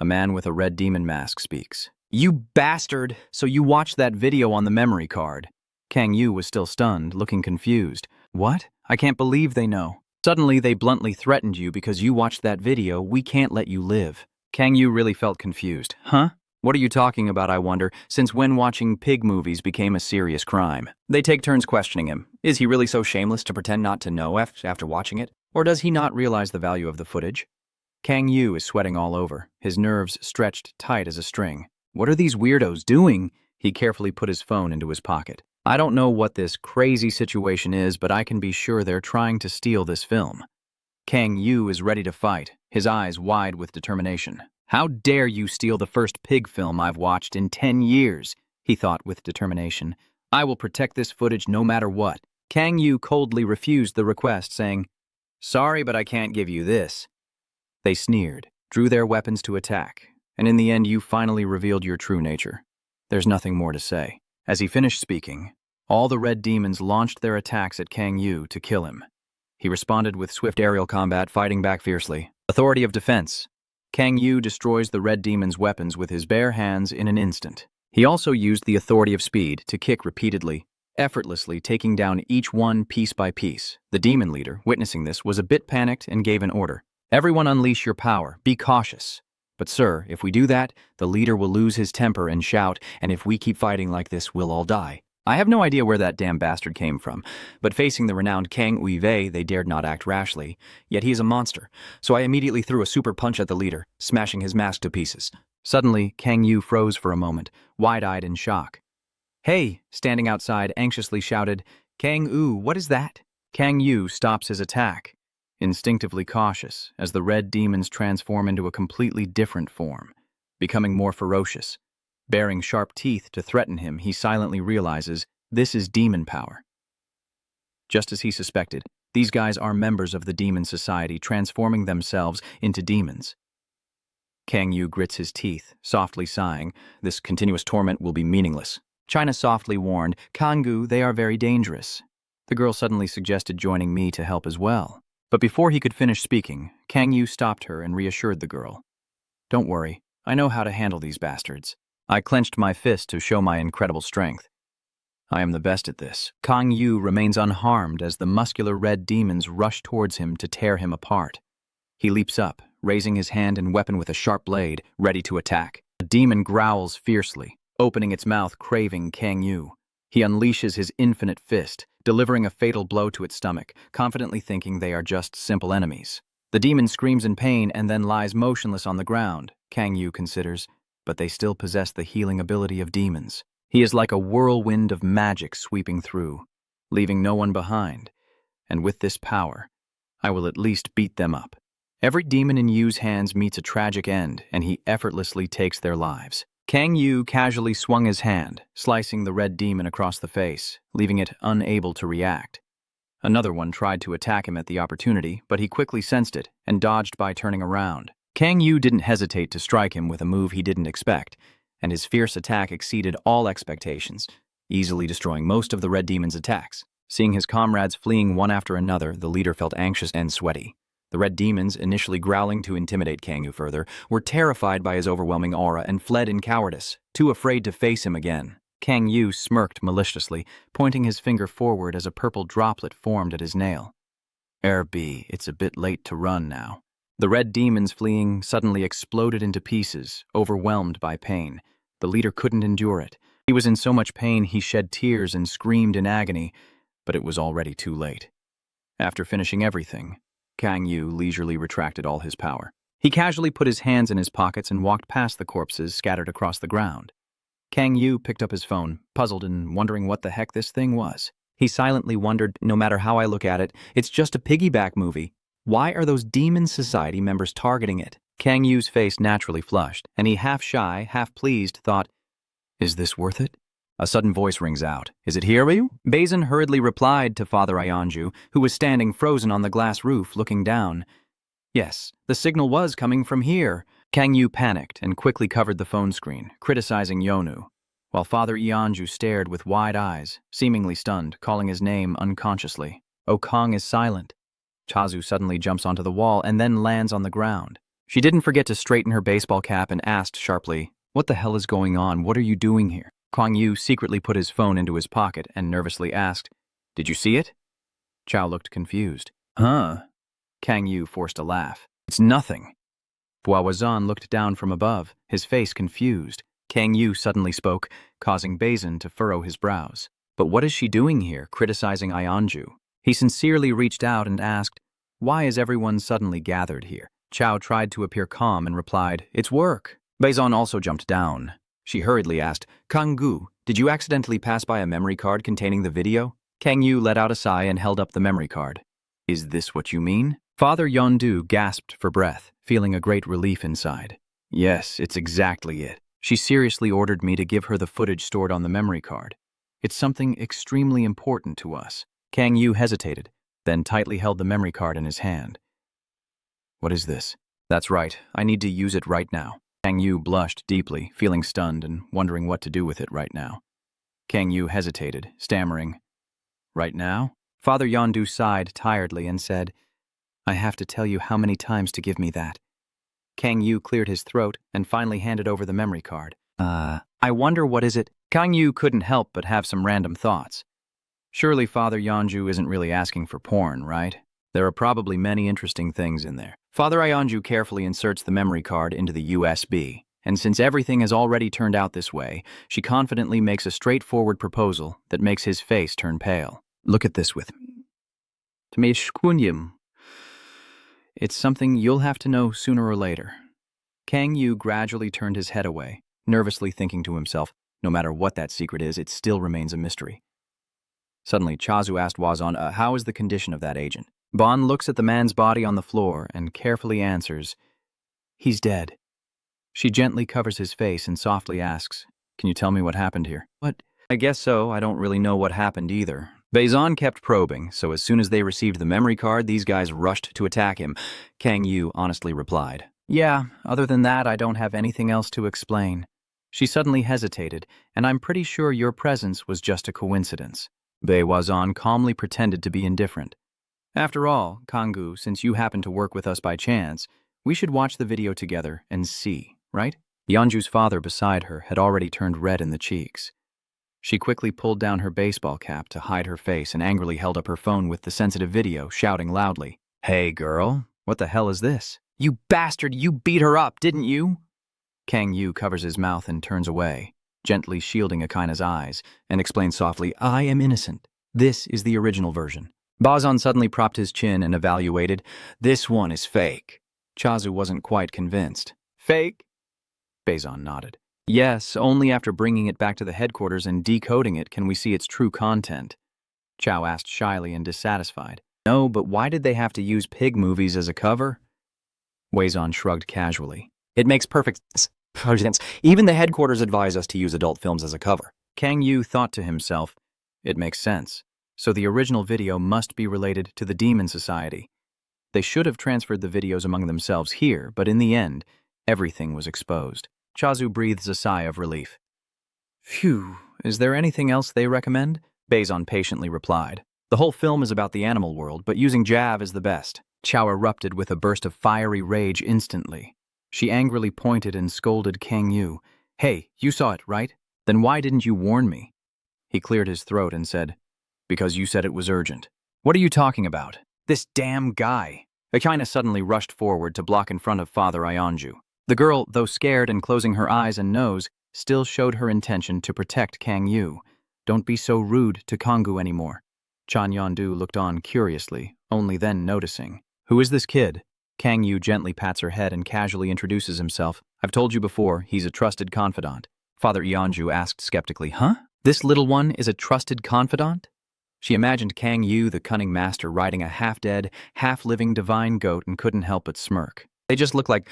A man with a red demon mask speaks. You bastard! So you watched that video on the memory card. Kang Yu was still stunned, looking confused. What? I can't believe they know. Suddenly, they bluntly threatened you because you watched that video. We can't let you live. Kang Yu really felt confused. Huh? What are you talking about, I wonder, since when watching pig movies became a serious crime? They take turns questioning him. Is he really so shameless to pretend not to know after watching it? Or does he not realize the value of the footage? Kang Yu is sweating all over, his nerves stretched tight as a string. What are these weirdos doing? He carefully put his phone into his pocket. I don't know what this crazy situation is, but I can be sure they're trying to steal this film. Kang Yu is ready to fight, his eyes wide with determination. How dare you steal the first pig film I've watched in 10 years, he thought with determination. I will protect this footage no matter what. Kang Yu coldly refused the request, saying, Sorry, but I can't give you this. They sneered, drew their weapons to attack, and in the end you finally revealed your true nature. There's nothing more to say. As he finished speaking, all the red demons launched their attacks at Kang Yu to kill him. He responded with swift aerial combat, fighting back fiercely. Authority of defense. Kang Yu destroys the red demon's weapons with his bare hands in an instant. He also used the authority of speed to kick repeatedly, effortlessly taking down each one piece by piece. The demon leader, witnessing this, was a bit panicked and gave an order. Everyone unleash your power. Be cautious. But sir, if we do that, the leader will lose his temper and shout, and if we keep fighting like this, we'll all die. I have no idea where that damn bastard came from, but facing the renowned Kang Uiwei, they dared not act rashly. Yet he is a monster, so I immediately threw a super punch at the leader, smashing his mask to pieces. Suddenly, Kang Yu froze for a moment, wide-eyed in shock. Hey, standing outside, anxiously shouted, Kang Yu, what is that? Kang Yu stops his attack, instinctively cautious, as the red demons transform into a completely different form, becoming more ferocious. Baring sharp teeth to threaten him, he silently realizes this is demon power. Just as he suspected, these guys are members of the demon society, transforming themselves into demons. Kang Yu grits his teeth, softly sighing, this continuous torment will be meaningless. China softly warned, Kanggu, they are very dangerous. The girl suddenly suggested joining me to help as well. But before he could finish speaking, Kang Yu stopped her and reassured the girl. Don't worry, I know how to handle these bastards. I clenched my fist to show my incredible strength. I am the best at this. Kang Yu remains unharmed as the muscular red demons rush towards him to tear him apart. He leaps up, raising his hand and weapon with a sharp blade, ready to attack. The demon growls fiercely, opening its mouth craving Kang Yu. He unleashes his infinite fist, delivering a fatal blow to its stomach, confidently thinking they are just simple enemies. The demon screams in pain and then lies motionless on the ground, Kang Yu considers, but they still possess the healing ability of demons. He is like a whirlwind of magic sweeping through, leaving no one behind. And with this power, I will at least beat them up. Every demon in Yu's hands meets a tragic end, and he effortlessly takes their lives. Kang Yu casually swung his hand, slicing the red demon across the face, leaving it unable to react. Another one tried to attack him at the opportunity, but he quickly sensed it and dodged by turning around. Kang Yu didn't hesitate to strike him with a move he didn't expect, and his fierce attack exceeded all expectations, easily destroying most of the red demon's attacks. Seeing his comrades fleeing one after another, the leader felt anxious and sweaty. The red demons, initially growling to intimidate Kang Yu further, were terrified by his overwhelming aura and fled in cowardice, too afraid to face him again. Kang Yu smirked maliciously, pointing his finger forward as a purple droplet formed at his nail. "RB, it's a bit late to run now." The red demons fleeing suddenly exploded into pieces, overwhelmed by pain. The leader couldn't endure it. He was in so much pain he shed tears and screamed in agony, but it was already too late. After finishing everything, Kang Yu leisurely retracted all his power. He casually put his hands in his pockets and walked past the corpses scattered across the ground. Kang Yu picked up his phone, puzzled and wondering what the heck this thing was. He silently wondered, no matter how I look at it, it's just a piggyback movie. Why are those Demon Society members targeting it? Kang Yu's face naturally flushed, and he half shy, half pleased thought, is this worth it? A sudden voice rings out. Is it Hiryu? Bazin hurriedly replied to Father Ionju, who was standing frozen on the glass roof looking down. Yes, the signal was coming from here. Kang Yu panicked and quickly covered the phone screen, criticizing Yonu, while Father Ionju stared with wide eyes, seemingly stunned, calling his name unconsciously. Oh, Kang is silent. Chazu suddenly jumps onto the wall and then lands on the ground. She didn't forget to straighten her baseball cap and asked sharply, what the hell is going on? What are you doing here? Kang Yu secretly put his phone into his pocket and nervously asked, did you see it? Chao looked confused. Huh? Kang Yu forced a laugh. It's nothing. Buawazan looked down from above, his face confused. Kang Yu suddenly spoke, causing Bazin to furrow his brows. But what is she doing here, criticizing Ionju? He sincerely reached out and asked, why is everyone suddenly gathered here? Chao tried to appear calm and replied, it's work. Bazin also jumped down. She hurriedly asked, Kang-gu, did you accidentally pass by a memory card containing the video? Kang Yu let out a sigh and held up the memory card. Is this what you mean? Father Yondu gasped for breath, feeling a great relief inside. Yes, it's exactly it. She seriously ordered me to give her the footage stored on the memory card. It's something extremely important to us. Kang Yu hesitated, then tightly held the memory card in his hand. What is this? That's right, I need to use it right now. Kang Yu blushed deeply, feeling stunned and wondering what to do with it right now. Kang Yu hesitated, stammering, right now? Father Yondu sighed tiredly and said, I have to tell you how many times to give me that. Kang Yu cleared his throat and finally handed over the memory card. I wonder what is it? Kang Yu couldn't help but have some random thoughts. Surely Father Yonju isn't really asking for porn, right? There are probably many interesting things in there. Father Ionju carefully inserts the memory card into the USB, and since everything has already turned out this way, she confidently makes a straightforward proposal that makes his face turn pale. Look at this with me. It's something you'll have to know sooner or later. Kang Yu gradually turned his head away, nervously thinking to himself, no matter what that secret is, it still remains a mystery. Suddenly, Chazu asked Wazan, how is the condition of that agent? Bon looks at the man's body on the floor and carefully answers, he's dead. She gently covers his face and softly asks, can you tell me what happened here? What? I guess so, I don't really know what happened either. Bazan kept probing, so as soon as they received the memory card, these guys rushed to attack him. Kang Yu honestly replied, yeah, other than that, I don't have anything else to explain. She suddenly hesitated, and I'm pretty sure your presence was just a coincidence. Bei Wazan calmly pretended to be indifferent. After all, Kanggu, since you happen to work with us by chance, we should watch the video together and see, right? Yeonju's father beside her had already turned red in the cheeks. She quickly pulled down her baseball cap to hide her face and angrily held up her phone with the sensitive video, shouting loudly, hey girl, what the hell is this? You bastard, you beat her up, didn't you? Kang Yu covers his mouth and turns away, gently shielding Akaina's eyes, and explains softly, I am innocent. This is the original version. Bazan suddenly propped his chin and evaluated, this one is fake. Chazu wasn't quite convinced. Fake? Bazan nodded. Yes, only after bringing it back to the headquarters and decoding it can we see its true content. Chao asked shyly and dissatisfied. No, but why did they have to use pig movies as a cover? Weizan shrugged casually. It makes perfect sense. Even the headquarters advise us to use adult films as a cover. Kang Yu thought to himself, it makes sense. So the original video must be related to the Demon Society. They should have transferred the videos among themselves here, but in the end, everything was exposed. Chazu breathes a sigh of relief. Phew, is there anything else they recommend? Bazan patiently replied. The whole film is about the animal world, but using Jav is the best. Chao erupted with a burst of fiery rage instantly. She angrily pointed and scolded Kang Yu. Hey, you saw it, right? Then why didn't you warn me? He cleared his throat and said, because you said it was urgent. What are you talking about? This damn guy. Akaina suddenly rushed forward to block in front of Father Ionju. The girl, though scared and closing her eyes and nose, still showed her intention to protect Kang Yu. Don't be so rude to Kanggu anymore. Chan Yondu looked on curiously, only then noticing. Who is this kid? Kang Yu gently pats her head and casually introduces himself. I've told you before, he's a trusted confidant. Father Ionju asked skeptically, huh? This little one is a trusted confidant? She imagined Kang Yu, the cunning master, riding a half-dead, half-living divine goat and couldn't help but smirk. They just look like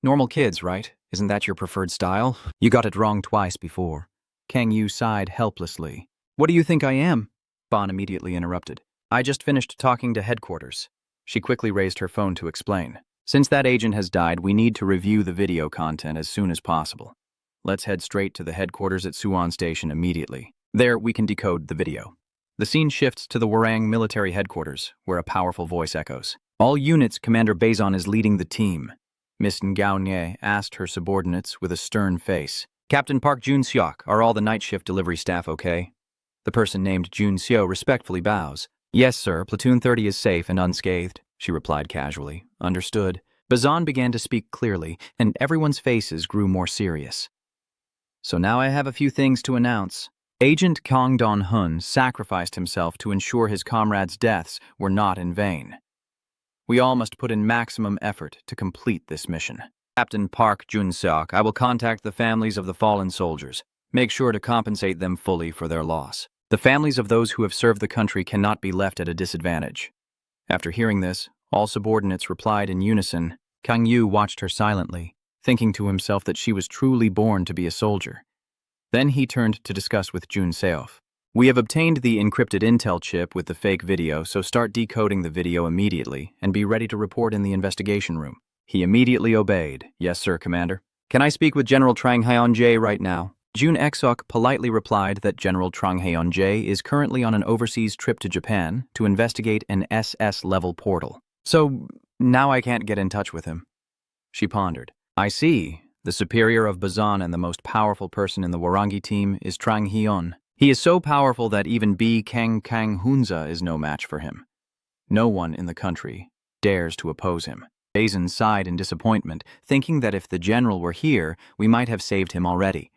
normal kids, right? Isn't that your preferred style? You got it wrong twice before. Kang Yu sighed helplessly. What do you think I am? Bon immediately interrupted. I just finished talking to headquarters. She quickly raised her phone to explain. Since that agent has died, we need to review the video content as soon as possible. Let's head straight to the headquarters at Suwon Station immediately. There, we can decode the video. The scene shifts to the Warang military headquarters, where a powerful voice echoes. All units, Commander Bazon is leading the team. Miss Ngao asked her subordinates with a stern face. Captain Park Jun-seok, are all the night shift delivery staff okay? The person named Jun-seo respectfully bows. Yes, sir, Platoon 30 is safe and unscathed, she replied casually. Understood. Bazan began to speak clearly, and everyone's faces grew more serious. So now I have a few things to announce. Agent Kang Don-hun sacrificed himself to ensure his comrades' deaths were not in vain. We all must put in maximum effort to complete this mission. Captain Park Jun-seok, I will contact the families of the fallen soldiers. Make sure to compensate them fully for their loss. The families of those who have served the country cannot be left at a disadvantage. After hearing this, all subordinates replied in unison. Kang Yu watched her silently, thinking to himself that she was truly born to be a soldier. Then he turned to discuss with Jun-seok. We have obtained the encrypted intel chip with the fake video, so start decoding the video immediately and be ready to report in the investigation room. He immediately obeyed. Yes, sir, Commander. Can I speak with General Trang Haeon-jae right now? Jun Exok politely replied that General Trang Haeon-jae is currently on an overseas trip to Japan to investigate an SS-level portal. So now I can't get in touch with him. She pondered. I see. The superior of Bazan and the most powerful person in the Warangi team is Trang Hyun. He is so powerful that even B. Kang Hunza is no match for him. No one in the country dares to oppose him. Bazan sighed in disappointment, thinking that if the general were here, we might have saved him already.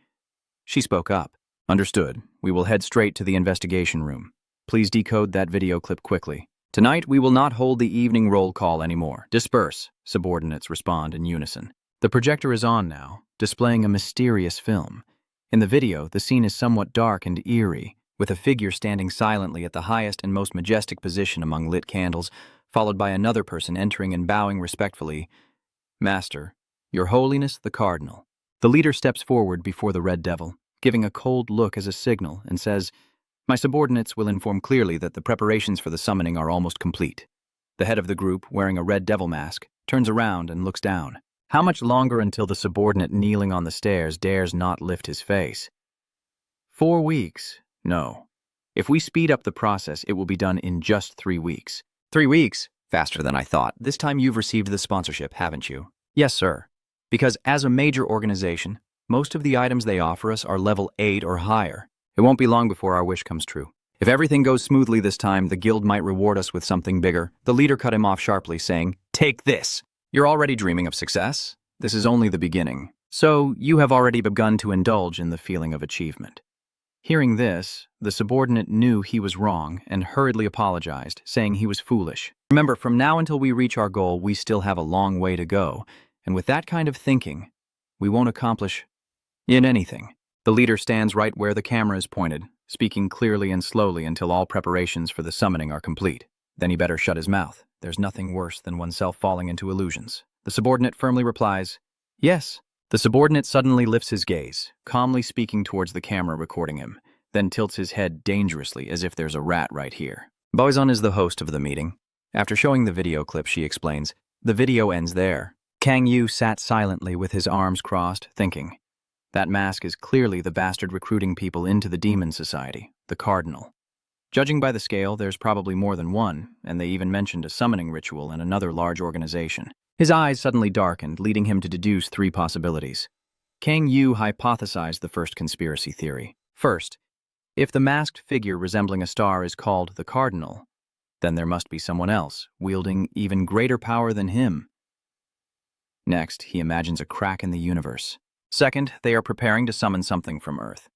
She spoke up. Understood. We will head straight to the investigation room. Please decode that video clip quickly. Tonight, we will not hold the evening roll call anymore. Disperse, subordinates respond in unison. The projector is on now, displaying a mysterious film. In the video, the scene is somewhat dark and eerie, with a figure standing silently at the highest and most majestic position among lit candles, followed by another person entering and bowing respectfully. Master, Your Holiness the Cardinal. The leader steps forward before the Red Devil, giving a cold look as a signal, and says, My subordinates will inform clearly that the preparations for the summoning are almost complete. The head of the group, wearing a Red Devil mask, turns around and looks down. How much longer until the subordinate kneeling on the stairs dares not lift his face? 4 weeks? No. If we speed up the process, it will be done in just 3 weeks. 3 weeks? Faster than I thought. This time you've received the sponsorship, haven't you? Yes, sir. Because as a major organization, most of the items they offer us are level 8 or higher. It won't be long before our wish comes true. If everything goes smoothly this time, the guild might reward us with something bigger. The leader cut him off sharply, saying, Take this! You're already dreaming of success? This is only the beginning. So you have already begun to indulge in the feeling of achievement. Hearing this, the subordinate knew he was wrong and hurriedly apologized, saying he was foolish. Remember, from now until we reach our goal, we still have a long way to go. And with that kind of thinking, we won't accomplish anything. The leader stands right where the camera is pointed, speaking clearly and slowly until all preparations for the summoning are complete. Then he better shut his mouth. There's nothing worse than oneself falling into illusions. The subordinate firmly replies, Yes. The subordinate suddenly lifts his gaze, calmly speaking towards the camera recording him, then tilts his head dangerously as if there's a rat right here. Boizon is the host of the meeting. After showing the video clip, she explains, The video ends there. Kang Yu sat silently with his arms crossed, thinking. That mask is clearly the bastard recruiting people into the Demon Society, the Cardinal. Judging by the scale, there's probably more than one, and they even mentioned a summoning ritual in another large organization. His eyes suddenly darkened, leading him to deduce 3 possibilities. Kang Yu hypothesized the first conspiracy theory. First, if the masked figure resembling a star is called the Cardinal, then there must be someone else, wielding even greater power than him. Next, he imagines a crack in the universe. Second, they are preparing to summon something from Earth.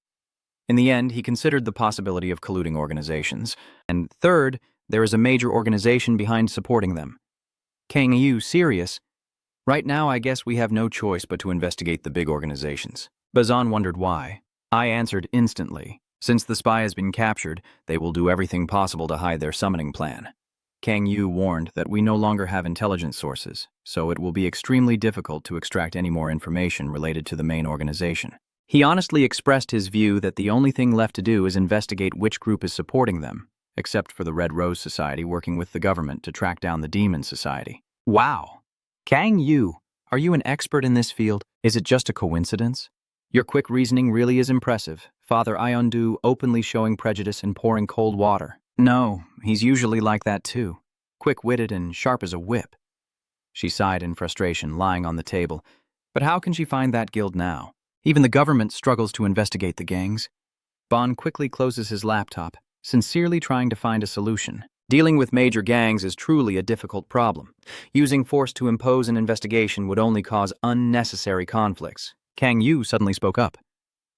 In the end, he considered the possibility of colluding organizations. And third, there is a major organization behind supporting them. Kang Yu, serious? Right now, I guess we have no choice but to investigate the big organizations. Bazan wondered why. I answered instantly. Since the spy has been captured, they will do everything possible to hide their summoning plan. Kang Yu warned that we no longer have intelligence sources, so it will be extremely difficult to extract any more information related to the main organization. He honestly expressed his view that the only thing left to do is investigate which group is supporting them, except for the Red Rose Society working with the government to track down the Demon Society. Wow! Kang Yu, are you an expert in this field? Is it just a coincidence? Your quick reasoning really is impressive. Father Iondu openly showing prejudice and pouring cold water. No, he's usually like that too. Quick-witted and sharp as a whip. She sighed in frustration, lying on the table. But how can she find that guild now? Even the government struggles to investigate the gangs. Bon quickly closes his laptop, sincerely trying to find a solution. Dealing with major gangs is truly a difficult problem. Using force to impose an investigation would only cause unnecessary conflicts. Kang Yu suddenly spoke up.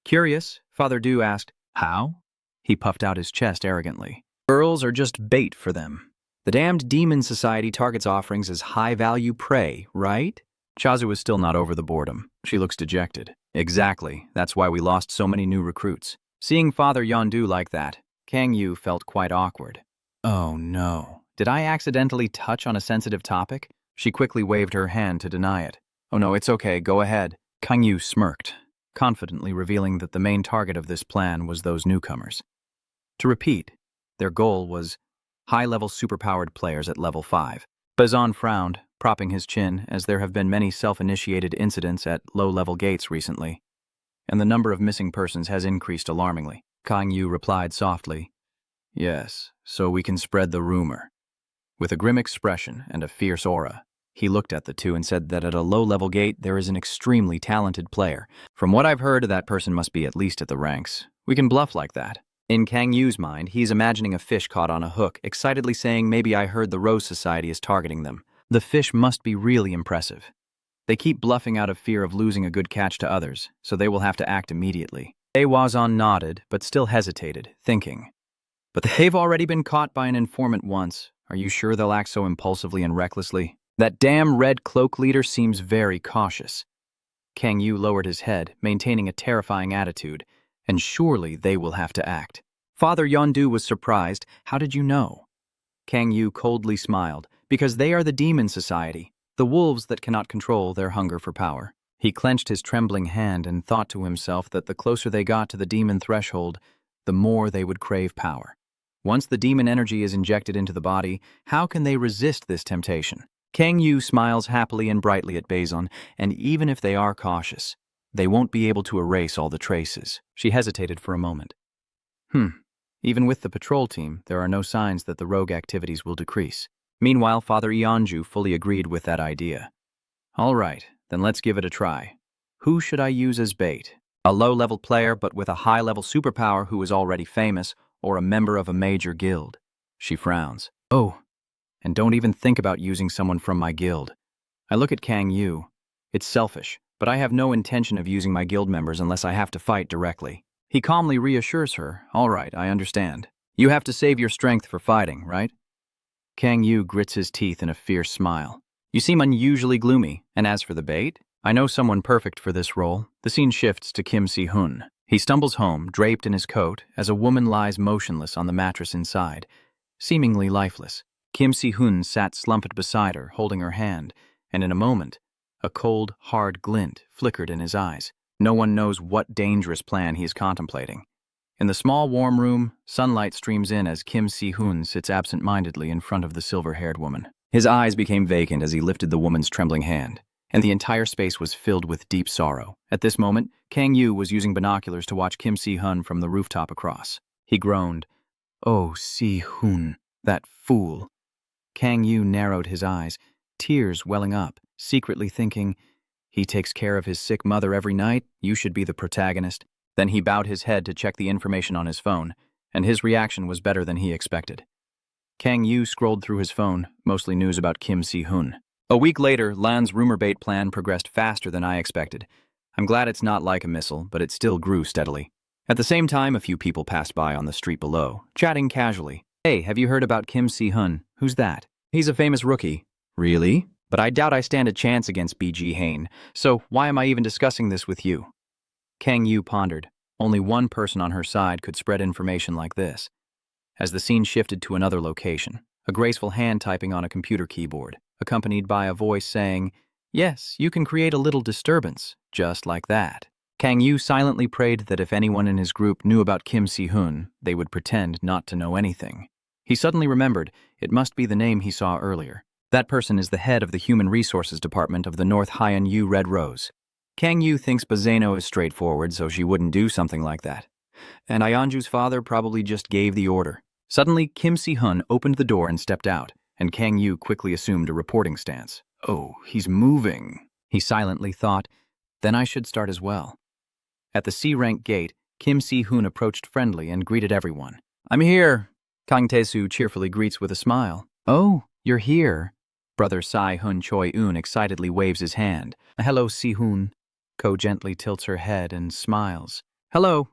Curious, Father Du asked, "How?" He puffed out his chest arrogantly. Girls are just bait for them. The damned Demon Society targets offerings as high-value prey, right? Chazu is still not over the boredom. She looks dejected. Exactly, that's why we lost so many new recruits. Seeing Father Yondu like that, Kang Yu felt quite awkward. Oh no, did I accidentally touch on a sensitive topic? She quickly waved her hand to deny it. Oh no, it's okay, go ahead. Kang Yu smirked, confidently revealing that the main target of this plan was those newcomers. To repeat, their goal was high-level superpowered players at level 5. Bazan frowned, propping his chin, as there have been many self-initiated incidents at low-level gates recently, and the number of missing persons has increased alarmingly. Kang Yu replied softly, "Yes, so we can spread the rumor." With a grim expression and a fierce aura, he looked at the two and said that at a low-level gate there is an extremely talented player. From what I've heard, that person must be at least at the ranks. We can bluff like that. In Kang Yu's mind, he's imagining a fish caught on a hook, excitedly saying, "Maybe I heard the Rose Society is targeting them." The fish must be really impressive. They keep bluffing out of fear of losing a good catch to others, so they will have to act immediately. Wazan nodded, but still hesitated, thinking. But they've already been caught by an informant once. Are you sure they'll act so impulsively and recklessly? That damn red cloak leader seems very cautious. Kang Yu lowered his head, maintaining a terrifying attitude, and surely they will have to act. Father Yondu was surprised. How did you know? Kang Yu coldly smiled. Because they are the Demon Society, the wolves that cannot control their hunger for power. He clenched his trembling hand and thought to himself that the closer they got to the demon threshold, the more they would crave power. Once the demon energy is injected into the body, how can they resist this temptation? Kang Yu smiles happily and brightly at Bazan, and even if they are cautious, they won't be able to erase all the traces. She hesitated for a moment. Even with the patrol team, there are no signs that the rogue activities will decrease. Meanwhile, Father Ionju fully agreed with that idea. All right, then let's give it a try. Who should I use as bait? A low-level player but with a high-level superpower who is already famous, or a member of a major guild? She frowns. Oh, and don't even think about using someone from my guild. I look at Kang Yu. It's selfish, but I have no intention of using my guild members unless I have to fight directly. He calmly reassures her. All right, I understand. You have to save your strength for fighting, right? Kang Yu grits his teeth in a fierce smile. You seem unusually gloomy, and as for the bait, I know someone perfect for this role. The scene shifts to Kim Si-hun. He stumbles home, draped in his coat, as a woman lies motionless on the mattress inside, seemingly lifeless. Kim Si-hun sat slumped beside her, holding her hand, and in a moment, a cold, hard glint flickered in his eyes. No one knows what dangerous plan he is contemplating. In the small, warm room, sunlight streams in as Kim Si-hun sits absent-mindedly in front of the silver-haired woman. His eyes became vacant as he lifted the woman's trembling hand, and the entire space was filled with deep sorrow. At this moment, Kang Yu was using binoculars to watch Kim Si-hun from the rooftop across. He groaned, "Oh, Si-hun, that fool." Kang Yu narrowed his eyes, tears welling up, secretly thinking, "He takes care of his sick mother every night, you should be the protagonist." Then he bowed his head to check the information on his phone, and his reaction was better than he expected. Kang Yu scrolled through his phone, mostly news about Kim Si-hun. A week later, Lan's rumor bait plan progressed faster than I expected. I'm glad it's not like a missile, but it still grew steadily. At the same time, a few people passed by on the street below, chatting casually. "Hey, have you heard about Kim Si-hun? Who's that?" "He's a famous rookie." "Really? But I doubt I stand a chance against BG Hain, so why am I even discussing this with you?" Kang Yu pondered. Only one person on her side could spread information like this. As the scene shifted to another location, a graceful hand typing on a computer keyboard, accompanied by a voice saying, "Yes, you can create a little disturbance, just like that." Kang Yu silently prayed that if anyone in his group knew about Kim Si-hun, they would pretend not to know anything. He suddenly remembered it must be the name he saw earlier. That person is the head of the Human Resources Department of the North Hyan Yu Red Rose. Kang Yu thinks Bazeno is straightforward, so she wouldn't do something like that. And Ayanju's father probably just gave the order. Suddenly, Kim Si-hun opened the door and stepped out, and Kang Yu quickly assumed a reporting stance. "Oh, he's moving," he silently thought. "Then I should start as well." At the C-rank gate, Kim Si-hun approached friendly and greeted everyone. "I'm here," Kang Tae-soo cheerfully greets with a smile. "Oh, you're here." Brother Sai-hun Choi-eun excitedly waves his hand. "Hello, Si-hun." Ko gently tilts her head and smiles. "Hello."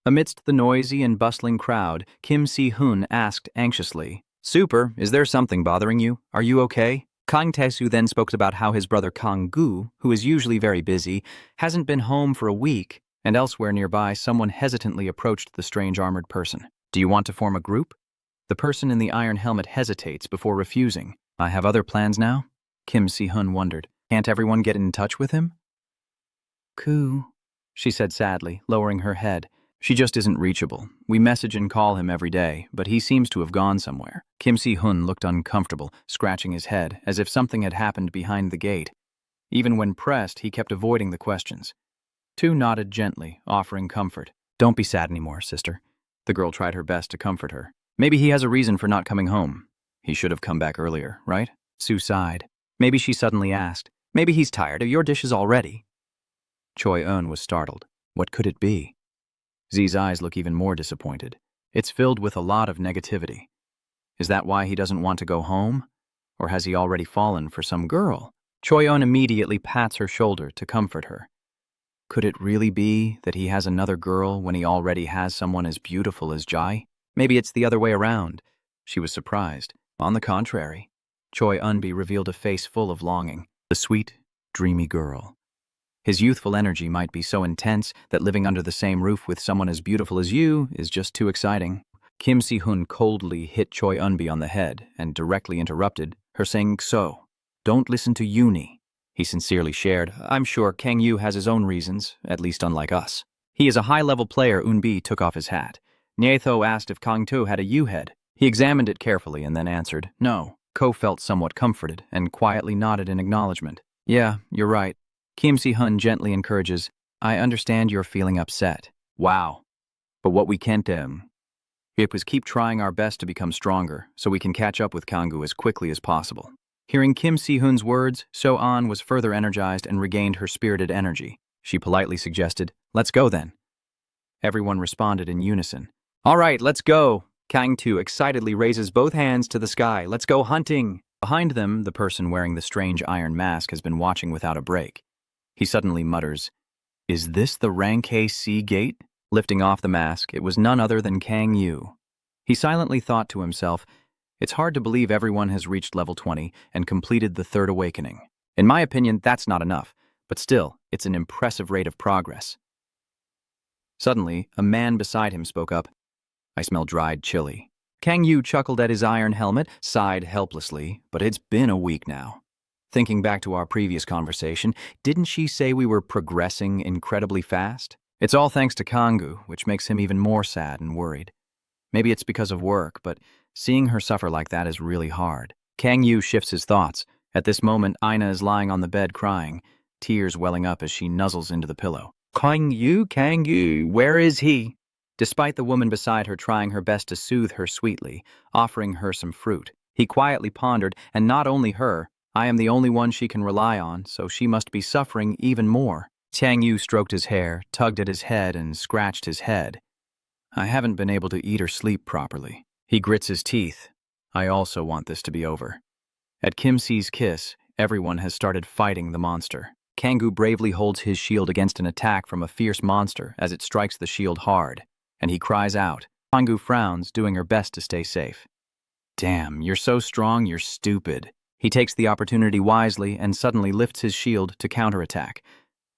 Amidst the noisy and bustling crowd, Kim Si-hun asked anxiously, "Super, is there something bothering you? Are you okay?" Kang Tae-soo then spoke about how his brother Kang-gu, who is usually very busy, hasn't been home for a week, and elsewhere nearby someone hesitantly approached the strange armored person. "Do you want to form a group?" The person in the iron helmet hesitates before refusing. "I have other plans now?" Kim Si-hun wondered. "Can't everyone get in touch with him?" "Ku," she said sadly, lowering her head. "She just isn't reachable. We message and call him every day, but he seems to have gone somewhere." Kim Si-hun looked uncomfortable, scratching his head, as if something had happened behind the gate. Even when pressed, he kept avoiding the questions. Tu nodded gently, offering comfort. "Don't be sad anymore, sister." The girl tried her best to comfort her. "Maybe he has a reason for not coming home. He should have come back earlier, right?" Sue sighed. Maybe she suddenly asked, "Maybe he's tired of your dishes already?" Choi-eun was startled. What could it be? Z's eyes look even more disappointed. It's filled with a lot of negativity. Is that why he doesn't want to go home? Or has he already fallen for some girl? Choi-eun immediately pats her shoulder to comfort her. Could it really be that he has another girl when he already has someone as beautiful as Jai? Maybe it's the other way around. She was surprised. On the contrary, Choi-eun revealed a face full of longing. The sweet, dreamy girl. His youthful energy might be so intense that living under the same roof with someone as beautiful as you is just too exciting. Kim Si-hun coldly hit Choi-eun on the head and directly interrupted her, saying, "So, don't listen to Yooni." He sincerely shared, "I'm sure Kang Yu has his own reasons, at least unlike us." "He is a high-level player." Eun took off his hat. Nyetho asked if Kang Tu had a U-head. He examined it carefully and then answered, "No." Ko felt somewhat comforted and quietly nodded in acknowledgement. "Yeah, you're right." Kim Si-hun gently encourages, "I understand you're feeling upset." Wow. But what we can't do is keep trying our best to become stronger so we can catch up with Kanggu as quickly as possible. Hearing Kim Si-hun's words, So-an was further energized and regained her spirited energy. She politely suggested, "Let's go then." Everyone responded in unison. "All right, let's go." Kang Tu excitedly raises both hands to the sky. "Let's go hunting." Behind them, the person wearing the strange iron mask has been watching without a break. He suddenly mutters, "Is this the rank AC gate?" Lifting off the mask, it was none other than Kang Yu. He silently thought to himself, "It's hard to believe everyone has reached level 20 and completed the third awakening. In my opinion, that's not enough, but still, it's an impressive rate of progress." Suddenly, a man beside him spoke up, "I smell dried chili." Kang Yu chuckled at his iron helmet, sighed helplessly, but it's been a week now. Thinking back to our previous conversation, didn't she say we were progressing incredibly fast? It's all thanks to Kanggu, which makes him even more sad and worried. Maybe it's because of work, but seeing her suffer like that is really hard. Kang Yu shifts his thoughts. At this moment, Aina is lying on the bed crying, tears welling up as she nuzzles into the pillow. Kang Yu, where is he?" Despite the woman beside her trying her best to soothe her sweetly, offering her some fruit, he quietly pondered, and not only her, I am the only one she can rely on, so she must be suffering even more. Kang Yu stroked his hair, tugged at his head, and scratched his head. "I haven't been able to eat or sleep properly." He grits his teeth. "I also want this to be over." At Kim Si's kiss, everyone has started fighting the monster. Kanggu bravely holds his shield against an attack from a fierce monster as it strikes the shield hard, and he cries out. Kanggu frowns, doing her best to stay safe. "Damn, you're so strong, you're stupid." He takes the opportunity wisely and suddenly lifts his shield to counterattack.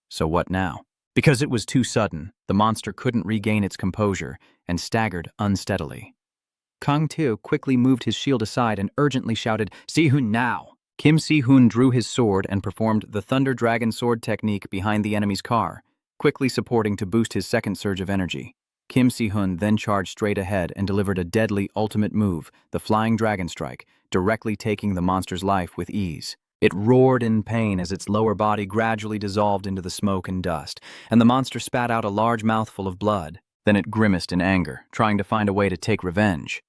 So what now? Because it was too sudden, the monster couldn't regain its composure and staggered unsteadily. Kang Teo quickly moved his shield aside and urgently shouted, "Si-hun now!" Kim Si-hun drew his sword and performed the Thunder Dragon sword technique behind the enemy's car, quickly supporting to boost his second surge of energy. Kim Si-hun then charged straight ahead and delivered a deadly ultimate move, the Flying Dragon Strike, directly taking the monster's life with ease. It roared in pain as its lower body gradually dissolved into the smoke and dust, and the monster spat out a large mouthful of blood. Then it grimaced in anger, trying to find a way to take revenge.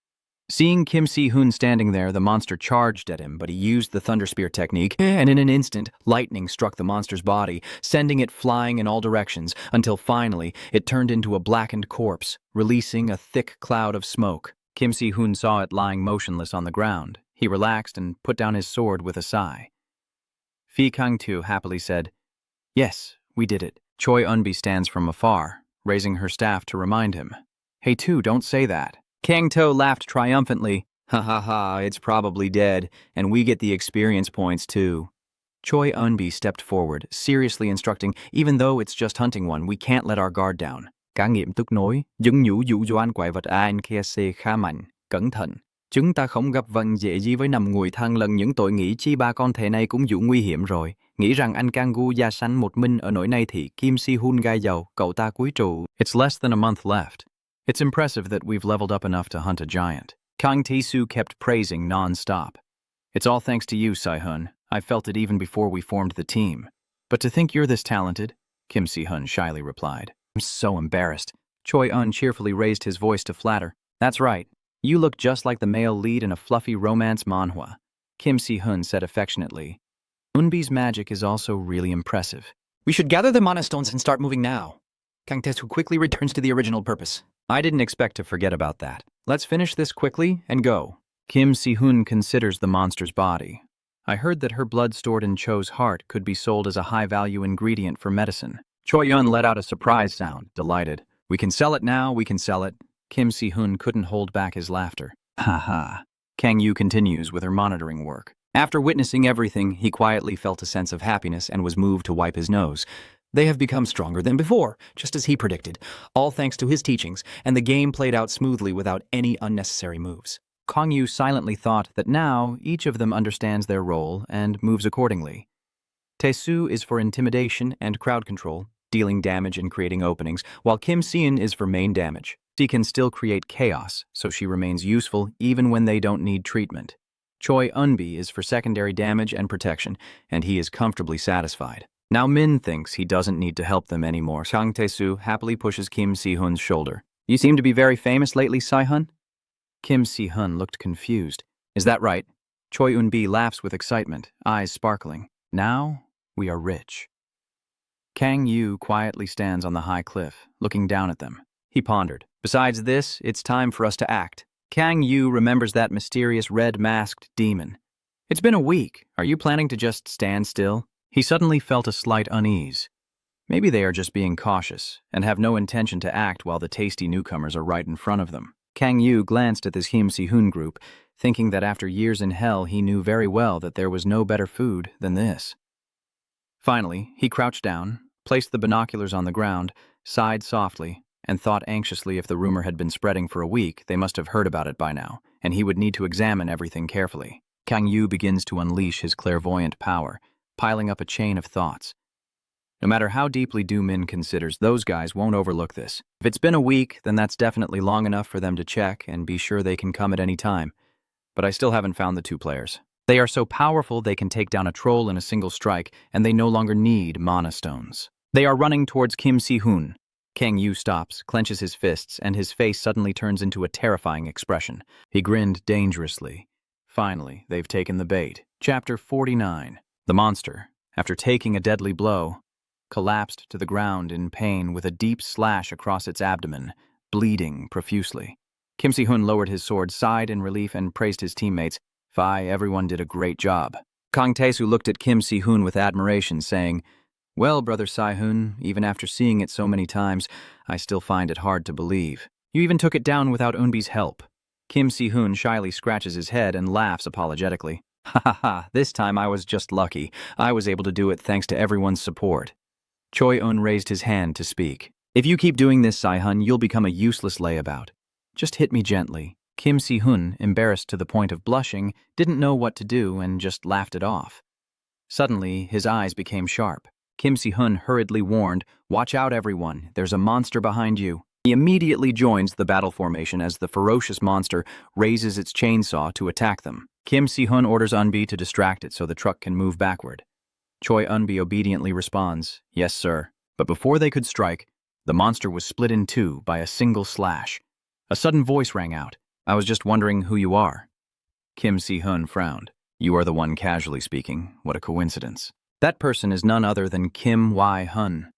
Seeing Kim Si-hun standing there, the monster charged at him, but he used the Thunder Spear technique, and in an instant, lightning struck the monster's body, sending it flying in all directions, until finally it turned into a blackened corpse, releasing a thick cloud of smoke. Kim Si-hun saw it lying motionless on the ground. He relaxed and put down his sword with a sigh. Fi Kang-tu happily said, "Yes, we did it." Choi Eunbi stands from afar, raising her staff to remind him. "Hey, Tu, don't say that." Kang To laughed triumphantly. "Ha ha ha, it's probably dead, and we get the experience points too." Choi Eunbi stepped forward, seriously instructing, "Even though it's just hunting one, we can't let our guard down." Cả nghiệm tức nói, "Những nhũ dụ doan quái vật ANKC khá mạnh, cẩn thận. Chúng ta không gặp vận dễ gì với nằm ngồi than lần những tội nghĩ chi ba con thể này cũng dụ nguy hiểm rồi. Nghĩ rằng anh Kang Gu gia sanh một mình ở nỗi này thì Kim Si-hun gai dầu, cậu ta cúi trụ." It's less than a month left. It's impressive that we've leveled up enough to hunt a giant. Kang Tae-soo kept praising non-stop. "It's all thanks to you, Si-hun. I felt it even before we formed the team. But to think you're this talented," Kim Si-hun shyly replied. "I'm so embarrassed." Choi Un cheerfully raised his voice to flatter. "That's right. You look just like the male lead in a fluffy romance manhwa," Kim Si-hun said affectionately. "Eunbi's magic is also really impressive." We should gather the mana stones and start moving now. Kang Tae-soo quickly returns to the original purpose. "I didn't expect to forget about that. Let's finish this quickly and go." Kim Si-hun considers the monster's body. "I heard that her blood stored in Cho's heart could be sold as a high-value ingredient for medicine." Choi Yun let out a surprise sound, delighted. "We can sell it now, we can sell it." Kim Si-hun couldn't hold back his laughter. "Ha ha." Kang Yu continues with her monitoring work. After witnessing everything, he quietly felt a sense of happiness and was moved to wipe his nose. They have become stronger than before, just as he predicted, all thanks to his teachings, and the game played out smoothly without any unnecessary moves. Kang Yu silently thought that now each of them understands their role and moves accordingly. Tae-soo is for intimidation and crowd control, dealing damage and creating openings, while Kim Si-eun is for main damage. She can still create chaos, so she remains useful even when they don't need treatment. Choi Eunbi is for secondary damage and protection, and he is comfortably satisfied. Now Min thinks he doesn't need to help them anymore. Kang Tae-soo happily pushes Kim Si-hun's shoulder. "You seem to be very famous lately, Si-hun?" Kim Si-hun looked confused. "Is that right?" Choi Eunbi laughs with excitement, eyes sparkling. "Now we are rich." Kang Yu quietly stands on the high cliff, looking down at them. He pondered. "Besides this, it's time for us to act." Kang Yu remembers that mysterious red-masked demon. "It's been a week. Are you planning to just stand still?" He suddenly felt a slight unease. Maybe they are just being cautious and have no intention to act while the tasty newcomers are right in front of them. Kang Yu glanced at this Kim Si-hun group, thinking that after years in hell he knew very well that there was no better food than this. Finally, he crouched down, placed the binoculars on the ground, sighed softly, and thought anxiously if the rumor had been spreading for a week, they must have heard about it by now, and he would need to examine everything carefully. Kang Yu begins to unleash his clairvoyant power, piling up a chain of thoughts. No matter how deeply Du Min considers, those guys won't overlook this. If it's been a week, then that's definitely long enough for them to check and be sure they can come at any time. But I still haven't found the two players. They are so powerful they can take down a troll in a single strike, and they no longer need mana stones. They are running towards Kim Si-hun. Kang Yu stops, clenches his fists, and his face suddenly turns into a terrifying expression. He grinned dangerously. Finally, they've taken the bait. Chapter 49. The monster, after taking a deadly blow, collapsed to the ground in pain with a deep slash across its abdomen, bleeding profusely. Kim Si-hun lowered his sword, sighed in relief, and praised his teammates. "Fi, everyone did a great job." Kang Tae-soo looked at Kim Si-hun with admiration, saying, "Well, Brother Si-hun, even after seeing it so many times, I still find it hard to believe. You even took it down without Eunbi's help." Kim Si-hun shyly scratches his head and laughs apologetically. "Ha ha ha, this time I was just lucky. I was able to do it thanks to everyone's support." Choi-un raised his hand to speak. If you keep doing this, Sai-hun, you'll become a useless layabout. Just hit me gently. Kim Si-hun, embarrassed to the point of blushing, didn't know what to do and just laughed it off. Suddenly, his eyes became sharp. Kim Si-hun hurriedly warned, "Watch out, everyone. There's a monster behind you." He immediately joins the battle formation as the ferocious monster raises its chainsaw to attack them. Kim Si-hun orders Eunbi to distract it so the truck can move backward. Choi Eunbi obediently responds, "Yes, sir." But before they could strike, the monster was split in two by a single slash. A sudden voice rang out, "I was just wondering who you are." Kim Si-hun frowned. "You are the one casually speaking. What a coincidence." That person is none other than Kim Wai-hun.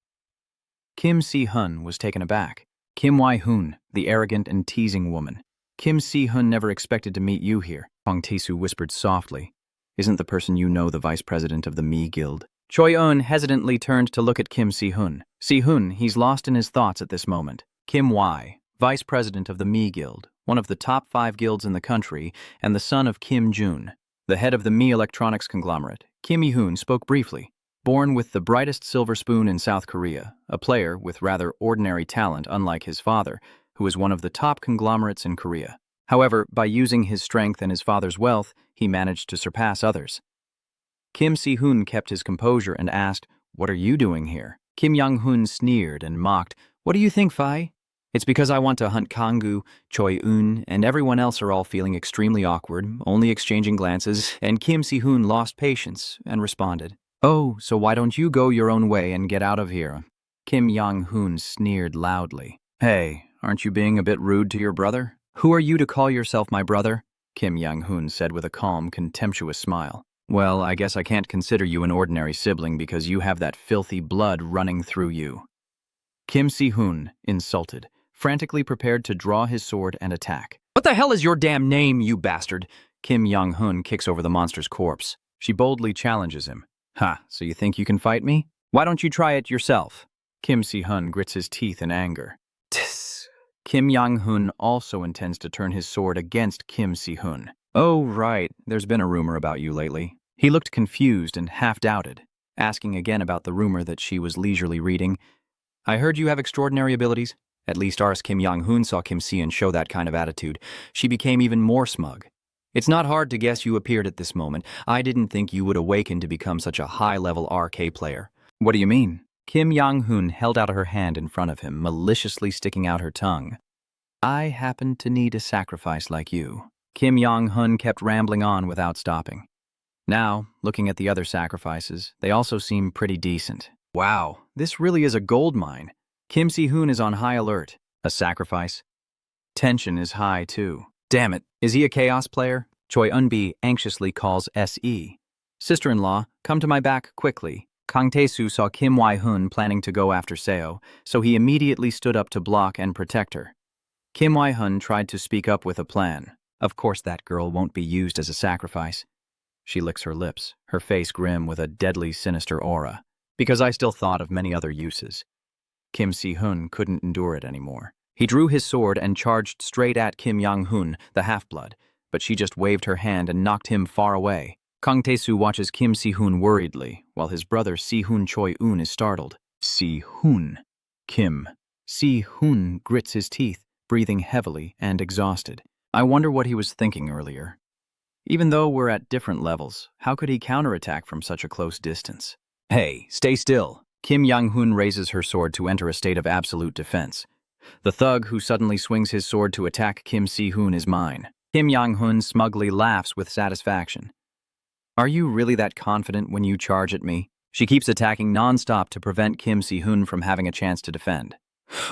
Kim Si-hun was taken aback. "Kim Wai-hun, the arrogant and teasing woman. Kim Si-hun never expected to meet you here," Kang Tae-soo whispered softly. "Isn't the person you know the vice president of the Mi Guild?" Choi-un hesitantly turned to look at Kim Si-hun. Si-hun, he's lost in his thoughts at this moment. Kim Wai, vice president of the Mi Guild, one of the top 5 guilds in the country, and the son of Kim Jun, the head of the Mi Electronics conglomerate. Kim Yi-hoon spoke briefly. Born with the brightest silver spoon in South Korea, a player with rather ordinary talent unlike his father, who is one of the top conglomerates in Korea. However, by using his strength and his father's wealth, he managed to surpass others. Kim Si-hun kept his composure and asked, "What are you doing here?" Kim Young-hoon sneered and mocked, "What do you think, Fi?" "It's because I want to hunt Kanggu, Choi-un, and everyone else are all feeling extremely awkward, only exchanging glances," and Kim Si-hun lost patience and responded, "Oh, so why don't you go your own way and get out of here?" Kim Young-hoon sneered loudly. "Hey, aren't you being a bit rude to your brother?" "Who are you to call yourself my brother?" Kim Young-hoon said with a calm, contemptuous smile. "Well, I guess I can't consider you an ordinary sibling because you have that filthy blood running through you." Kim Si-hun, insulted, frantically prepared to draw his sword and attack. "What the hell is your damn name, you bastard?" Kim Young-hoon kicks over the monster's corpse. She boldly challenges him. "Ha, so you think you can fight me? Why don't you try it yourself?" Kim Si-hun grits his teeth in anger. Tss. Kim Young-hoon also intends to turn his sword against Kim Si-hun. "Oh, right, there's been a rumor about you lately." He looked confused and half-doubted, asking again about the rumor that she was leisurely reading. "I heard you have extraordinary abilities." At least ours Kim Young-hoon saw Kim Si-hun show that kind of attitude. She became even more smug. "It's not hard to guess you appeared at this moment. I didn't think you would awaken to become such a high-level RK player." "What do you mean?" Kim Young-hoon held out her hand in front of him, maliciously sticking out her tongue. "I happened to need a sacrifice like you." Kim Young-hoon kept rambling on without stopping. Now, looking at the other sacrifices, they also seem pretty decent. Wow, this really is a gold mine. Kim Si-hun is on high alert. A sacrifice? Tension is high, too. Damn it, is he a chaos player? Choi Eunbi anxiously calls SE. "Sister-in-law, come to my back quickly." Kang Tae-soo saw Kim Wai-hun planning to go after Seo, so he immediately stood up to block and protect her. Kim Wai-hun tried to speak up with a plan. "Of course that girl won't be used as a sacrifice." She licks her lips, her face grim with a deadly sinister aura. "Because I still thought of many other uses." Kim Si-hun couldn't endure it anymore. He drew his sword and charged straight at Kim Young-hoon, the half-blood, but she just waved her hand and knocked him far away. Kang Tae-soo watches Kim Si-hun worriedly, while his brother Si-hun Choi-un is startled. Si-hun. Kim. Si-hun grits his teeth, breathing heavily and exhausted. I wonder what he was thinking earlier. Even though we're at different levels, how could he counterattack from such a close distance? "Hey, stay still." Kim Young-hoon raises her sword to enter a state of absolute defense. The thug who suddenly swings his sword to attack Kim Si-hun is mine. Kim Young-hoon smugly laughs with satisfaction. "Are you really that confident when you charge at me?" She keeps attacking non-stop to prevent Kim Si-hun from having a chance to defend.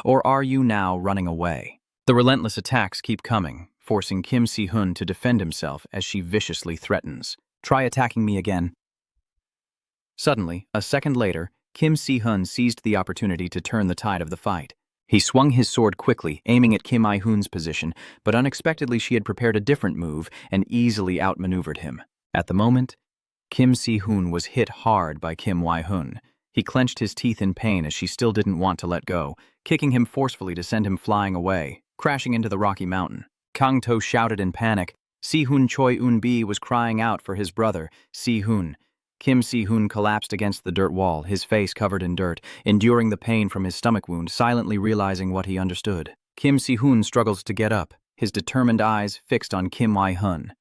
"Or are you now running away?" The relentless attacks keep coming, forcing Kim Si-hun to defend himself as she viciously threatens. "Try attacking me again." Suddenly, a second later, Kim Si-hun seized the opportunity to turn the tide of the fight. He swung his sword quickly, aiming at Kim I-hoon's position, but unexpectedly she had prepared a different move and easily outmaneuvered him. At the moment, Kim Si-hun was hit hard by Kim Wai-hoon. He clenched his teeth in pain as she still didn't want to let go, kicking him forcefully to send him flying away, crashing into the rocky mountain. Kang To shouted in panic. Si-hun Choi Eun-bi was crying out for his brother, Si-hun. Kim Si-hoon collapsed against the dirt wall, his face covered in dirt, enduring the pain from his stomach wound, silently realizing what he understood. Kim Si-hoon struggles to get up, his determined eyes fixed on Kim Wai-hun.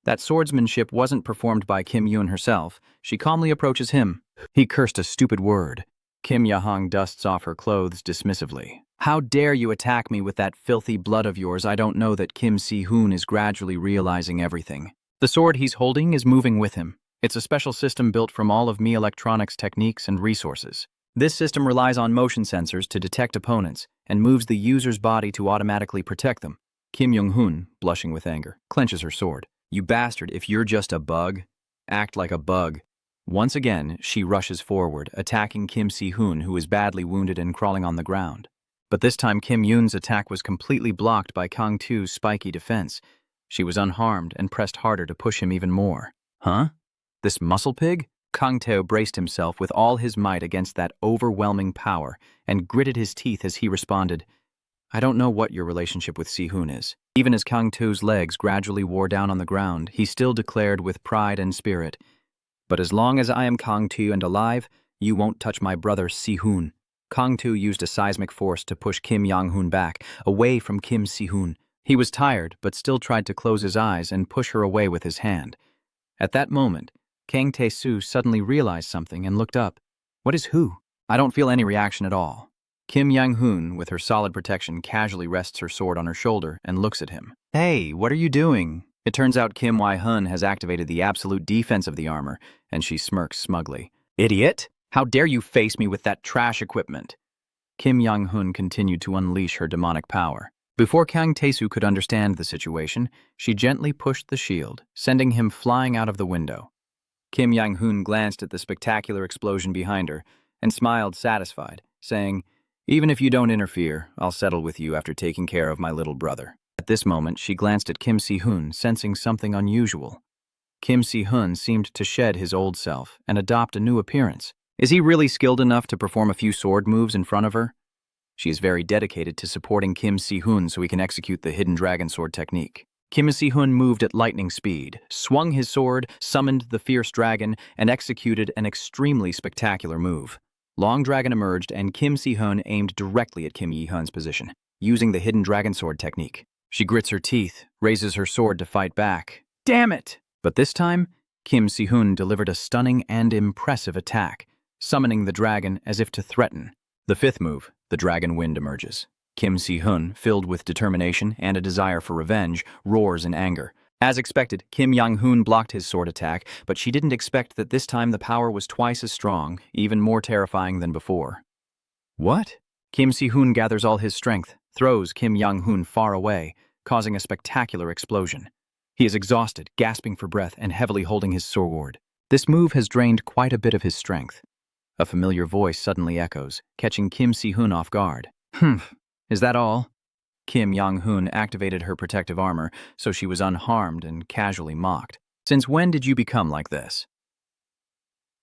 That swordsmanship wasn't performed by Kim Yoon herself. She calmly approaches him. He cursed a stupid word. Kim Ya-hong dusts off her clothes dismissively. How dare you attack me with that filthy blood of yours? I don't know that Kim Si-hoon is gradually realizing everything. The sword he's holding is moving with him. It's a special system built from all of Mi Electronics' techniques and resources. This system relies on motion sensors to detect opponents and moves the user's body to automatically protect them. Kim Young-hoon, blushing with anger, clenches her sword. You bastard, if you're just a bug, act like a bug. Once again, she rushes forward, attacking Kim Si-hoon, who is badly wounded and crawling on the ground. But this time Kim Yoon's attack was completely blocked by Kang Tu's spiky defense. She was unharmed and pressed harder to push him even more. Huh? This muscle pig? Kang Teo braced himself with all his might against that overwhelming power and gritted his teeth as he responded, I don't know what your relationship with Si-hoon is. Even as Kang Tu's legs gradually wore down on the ground, he still declared with pride and spirit, but as long as I am Kang Tu and alive, you won't touch my brother Si-hoon. Kang Tu used a seismic force to push Kim Yang-hoon back, away from Kim Si-hoon. He was tired, but still tried to close his eyes and push her away with his hand. At that moment, Kang Tae-soo suddenly realized something and looked up. What is who? I don't feel any reaction at all. Kim Yang-hoon, with her solid protection, casually rests her sword on her shoulder and looks at him. Hey, what are you doing? It turns out Kim Wai-hun has activated the absolute defense of the armor, and she smirks smugly. Idiot! How dare you face me with that trash equipment? Kim Yang-hoon continued to unleash her demonic power. Before Kang Tae-soo could understand the situation, she gently pushed the shield, sending him flying out of the window. Kim Yang-hoon glanced at the spectacular explosion behind her and smiled satisfied, saying, Even if you don't interfere, I'll settle with you after taking care of my little brother. At this moment, she glanced at Kim Si-hoon, sensing something unusual. Kim Si-hoon seemed to shed his old self and adopt a new appearance. Is he really skilled enough to perform a few sword moves in front of her? She is very dedicated to supporting Kim Si-hoon so he can execute the hidden dragon sword technique. Kim Si-hoon moved at lightning speed, swung his sword, summoned the fierce dragon, and executed an extremely spectacular move. Long Dragon emerged, and Kim Si-hoon aimed directly at Kim Yi-hun's position, using the hidden dragon sword technique. She grits her teeth, raises her sword to fight back. Damn it! But this time, Kim Si-hoon delivered a stunning and impressive attack, summoning the dragon as if to threaten. The fifth move, the dragon wind emerges. Kim Si-hoon, filled with determination and a desire for revenge, roars in anger. As expected, Kim Yang-hoon blocked his sword attack, but she didn't expect that this time the power was twice as strong, even more terrifying than before. What? Kim Si-hoon gathers all his strength, throws Kim Yang-hoon far away, causing a spectacular explosion. He is exhausted, gasping for breath, and heavily holding his sword. This move has drained quite a bit of his strength. A familiar voice suddenly echoes, catching Kim Si-hoon off guard. Humph, is that all? Kim Yang-hoon activated her protective armor, so she was unharmed and casually mocked. Since when did you become like this?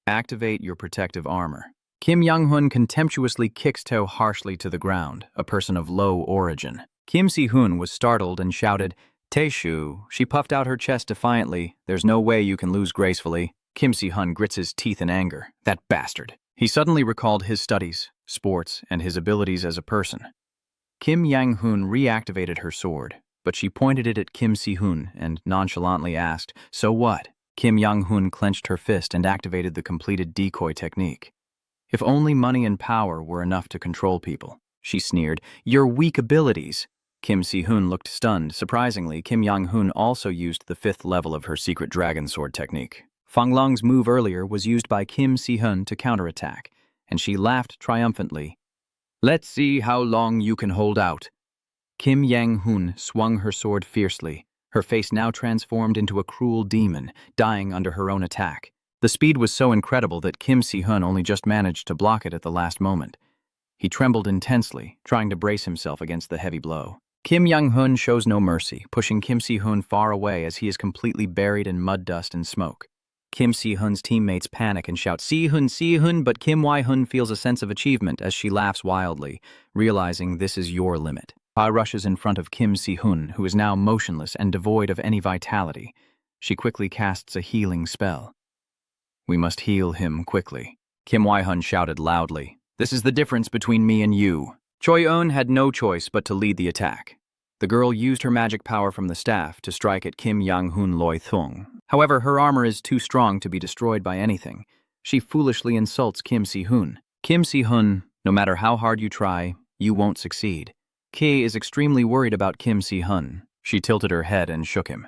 Activate your protective armor. Kim Yang-hoon contemptuously kicks Teo harshly to the ground, a person of low origin. Kim Si-hoon was startled and shouted, Tae-soo. She puffed out her chest defiantly. There's no way you can lose gracefully. Kim Si-hoon grits his teeth in anger. That bastard. He suddenly recalled his studies, sports, and his abilities as a person. Kim Yang-hoon reactivated her sword, but she pointed it at Kim Si-hoon and nonchalantly asked, So what? Kim Yang-hoon clenched her fist and activated the completed decoy technique. If only money and power were enough to control people. She sneered, Your weak abilities. Kim Si-hoon looked stunned. Surprisingly, Kim Yang-hoon also used the fifth level of her secret dragon sword technique. Fang Long's move earlier was used by Kim Si-hoon to counterattack, and she laughed triumphantly. Let's see how long you can hold out. Kim Yang-hoon swung her sword fiercely, her face now transformed into a cruel demon, dying under her own attack. The speed was so incredible that Kim Si-hoon only just managed to block it at the last moment. He trembled intensely, trying to brace himself against the heavy blow. Kim Yang-hoon shows no mercy, pushing Kim Si-hoon far away as he is completely buried in mud dust and smoke. Kim Si-hoon's teammates panic and shout, Si-hoon, Si-hoon, but Kim Wai-hun feels a sense of achievement as she laughs wildly, realizing this is your limit. Pa rushes in front of Kim Si-hoon, who is now motionless and devoid of any vitality. She quickly casts a healing spell. We must heal him quickly. Kim Wai-hun shouted loudly. This is the difference between me and you. Choi-eun had no choice but to lead the attack. The girl used her magic power from the staff to strike at Kim Yang-hun Loi-thung. However, her armor is too strong to be destroyed by anything. She foolishly insults Kim Si-hun. Kim Si-hun, no matter how hard you try, you won't succeed. Ki is extremely worried about Kim Si-hun. She tilted her head and shook him.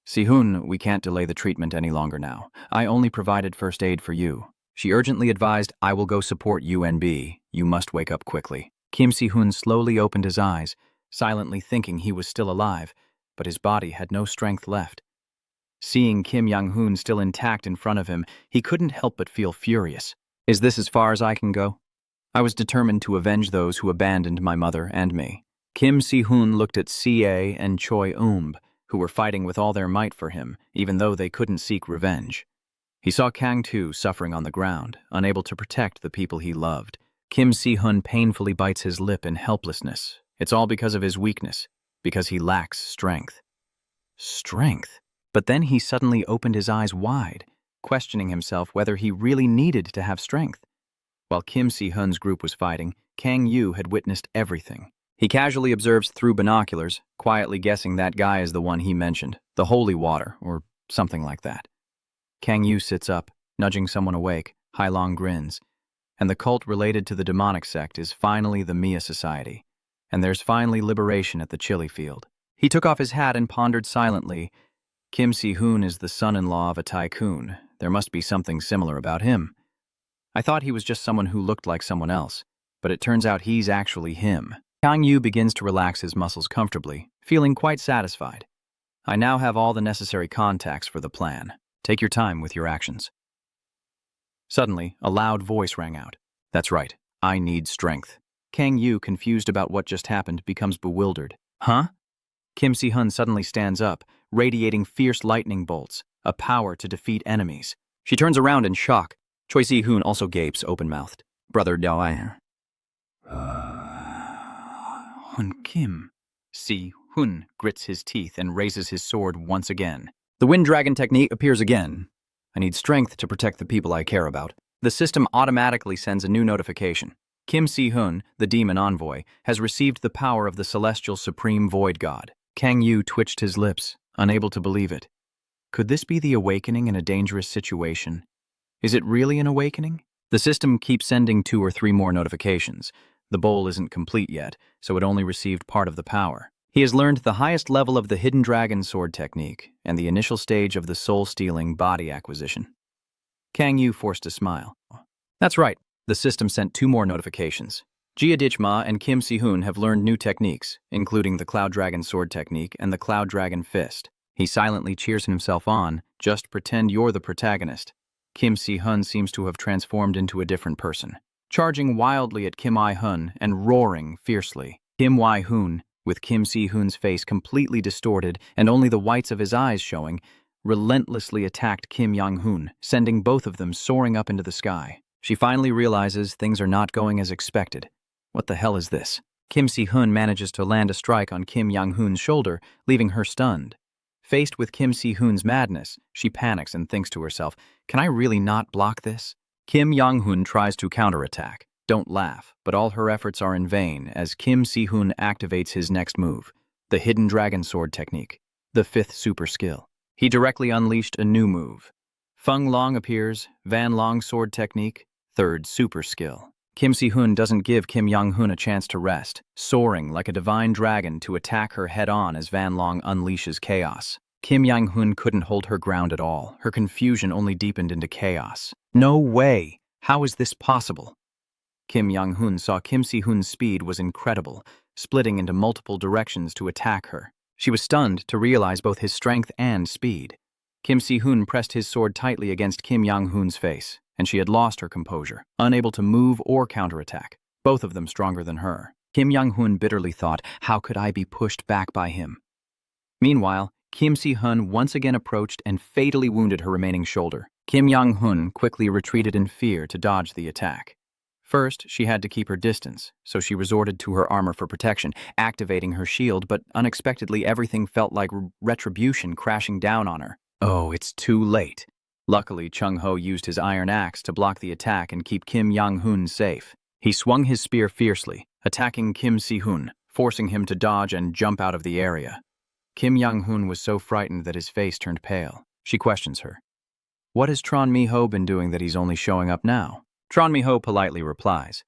Si-hun, we can't delay the treatment any longer now. I only provided first aid for you. She urgently advised, I will go support UNB. You must wake up quickly. Kim Si-hun slowly opened his eyes, silently thinking he was still alive, but his body had no strength left. Seeing Kim Yang-hun still intact in front of him, he couldn't help but feel furious. Is this as far as I can go? I was determined to avenge those who abandoned my mother and me. Kim Si-hun looked at C.A. and Choi-eum, who were fighting with all their might for him, even though they couldn't seek revenge. He saw Kang too suffering on the ground, unable to protect the people he loved. Kim Si-hun painfully bites his lip in helplessness. It's all because of his weakness, because he lacks strength. Strength? But then he suddenly opened his eyes wide, questioning himself whether he really needed to have strength. While Kim Si-hun's group was fighting, Kang Yu had witnessed everything. He casually observes through binoculars, quietly guessing that guy is the one he mentioned, the holy water, or something like that. Kang Yu sits up, nudging someone awake. Hai Long grins. And the cult related to the demonic sect is finally the Mia Society. And there's finally liberation at the chili field. He took off his hat and pondered silently. Kim Si-hun is the son-in-law of a tycoon. There must be something similar about him. I thought he was just someone who looked like someone else, but it turns out he's actually him. Kang Yu begins to relax his muscles comfortably, feeling quite satisfied. I now have all the necessary contacts for the plan. Take your time with your actions. Suddenly, a loud voice rang out. That's right, I need strength. Kang Yu, confused about what just happened, becomes bewildered. Huh? Kim Si-hun suddenly stands up, radiating fierce lightning bolts, a power to defeat enemies. She turns around in shock. Choi Si-hun also gapes, open-mouthed. Brother Dao. Hun Kim. Si-hun grits his teeth and raises his sword once again. The Wind Dragon technique appears again. I need strength to protect the people I care about. The system automatically sends a new notification. Kim Si-hun, the demon envoy, has received the power of the celestial supreme void god. Kang Yu twitched his lips, unable to believe it. Could this be the awakening in a dangerous situation? Is it really an awakening? The system keeps sending 2 or 3 more notifications. The bowl isn't complete yet, so it only received part of the power. He has learned the highest level of the Hidden Dragon Sword technique and the initial stage of the soul-stealing body acquisition. Kang Yu forced a smile. That's right, the system sent 2 more notifications. Jia Dichma and Kim Si-hun have learned new techniques, including the Cloud Dragon Sword technique and the Cloud Dragon Fist. He silently cheers himself on, just pretend you're the protagonist. Kim Si-hun seems to have transformed into a different person, charging wildly at Kim I-hun and roaring fiercely. Kim Wai-hun, with Kim Si-hun's face completely distorted and only the whites of his eyes showing, relentlessly attacked Kim Yang-hun, sending both of them soaring up into the sky. She finally realizes things are not going as expected. What the hell is this? Kim Si-hun manages to land a strike on Kim Yang-hun's shoulder, leaving her stunned. Faced with Kim Si-hun's madness, she panics and thinks to herself, can I really not block this? Kim Yang-hun tries to counterattack. Don't laugh, but all her efforts are in vain as Kim Si-hun activates his next move, the Hidden Dragon Sword technique, the 5th super skill. He directly unleashed a new move. Feng Long appears, Van Long Sword technique, 3rd super skill. Kim Si-hun doesn't give Kim Yang-hun a chance to rest, soaring like a divine dragon to attack her head-on as Van Long unleashes chaos. Kim Yang-hun couldn't hold her ground at all. Her confusion only deepened into chaos. No way! How is this possible? Kim Yang-hun saw Kim Si-hun's speed was incredible, splitting into multiple directions to attack her. She was stunned to realize both his strength and speed. Kim Si-hun pressed his sword tightly against Kim Yang-hun's face, and she had lost her composure, unable to move or counterattack, both of them stronger than her. Kim Yang-hun bitterly thought, how could I be pushed back by him? Meanwhile, Kim Si-hun once again approached and fatally wounded her remaining shoulder. Kim Yang-hun quickly retreated in fear to dodge the attack. First, she had to keep her distance, so she resorted to her armor for protection, activating her shield, but unexpectedly everything felt like retribution crashing down on her. Oh, it's too late. Luckily, Chung-ho used his iron axe to block the attack and keep Kim Yang-hoon safe. He swung his spear fiercely, attacking Kim Si-hoon, forcing him to dodge and jump out of the area. Kim Yang-hoon was so frightened that his face turned pale. She questions her. What has Tron Mi-ho been doing that he's only showing up now? Tron Mi-ho politely replies.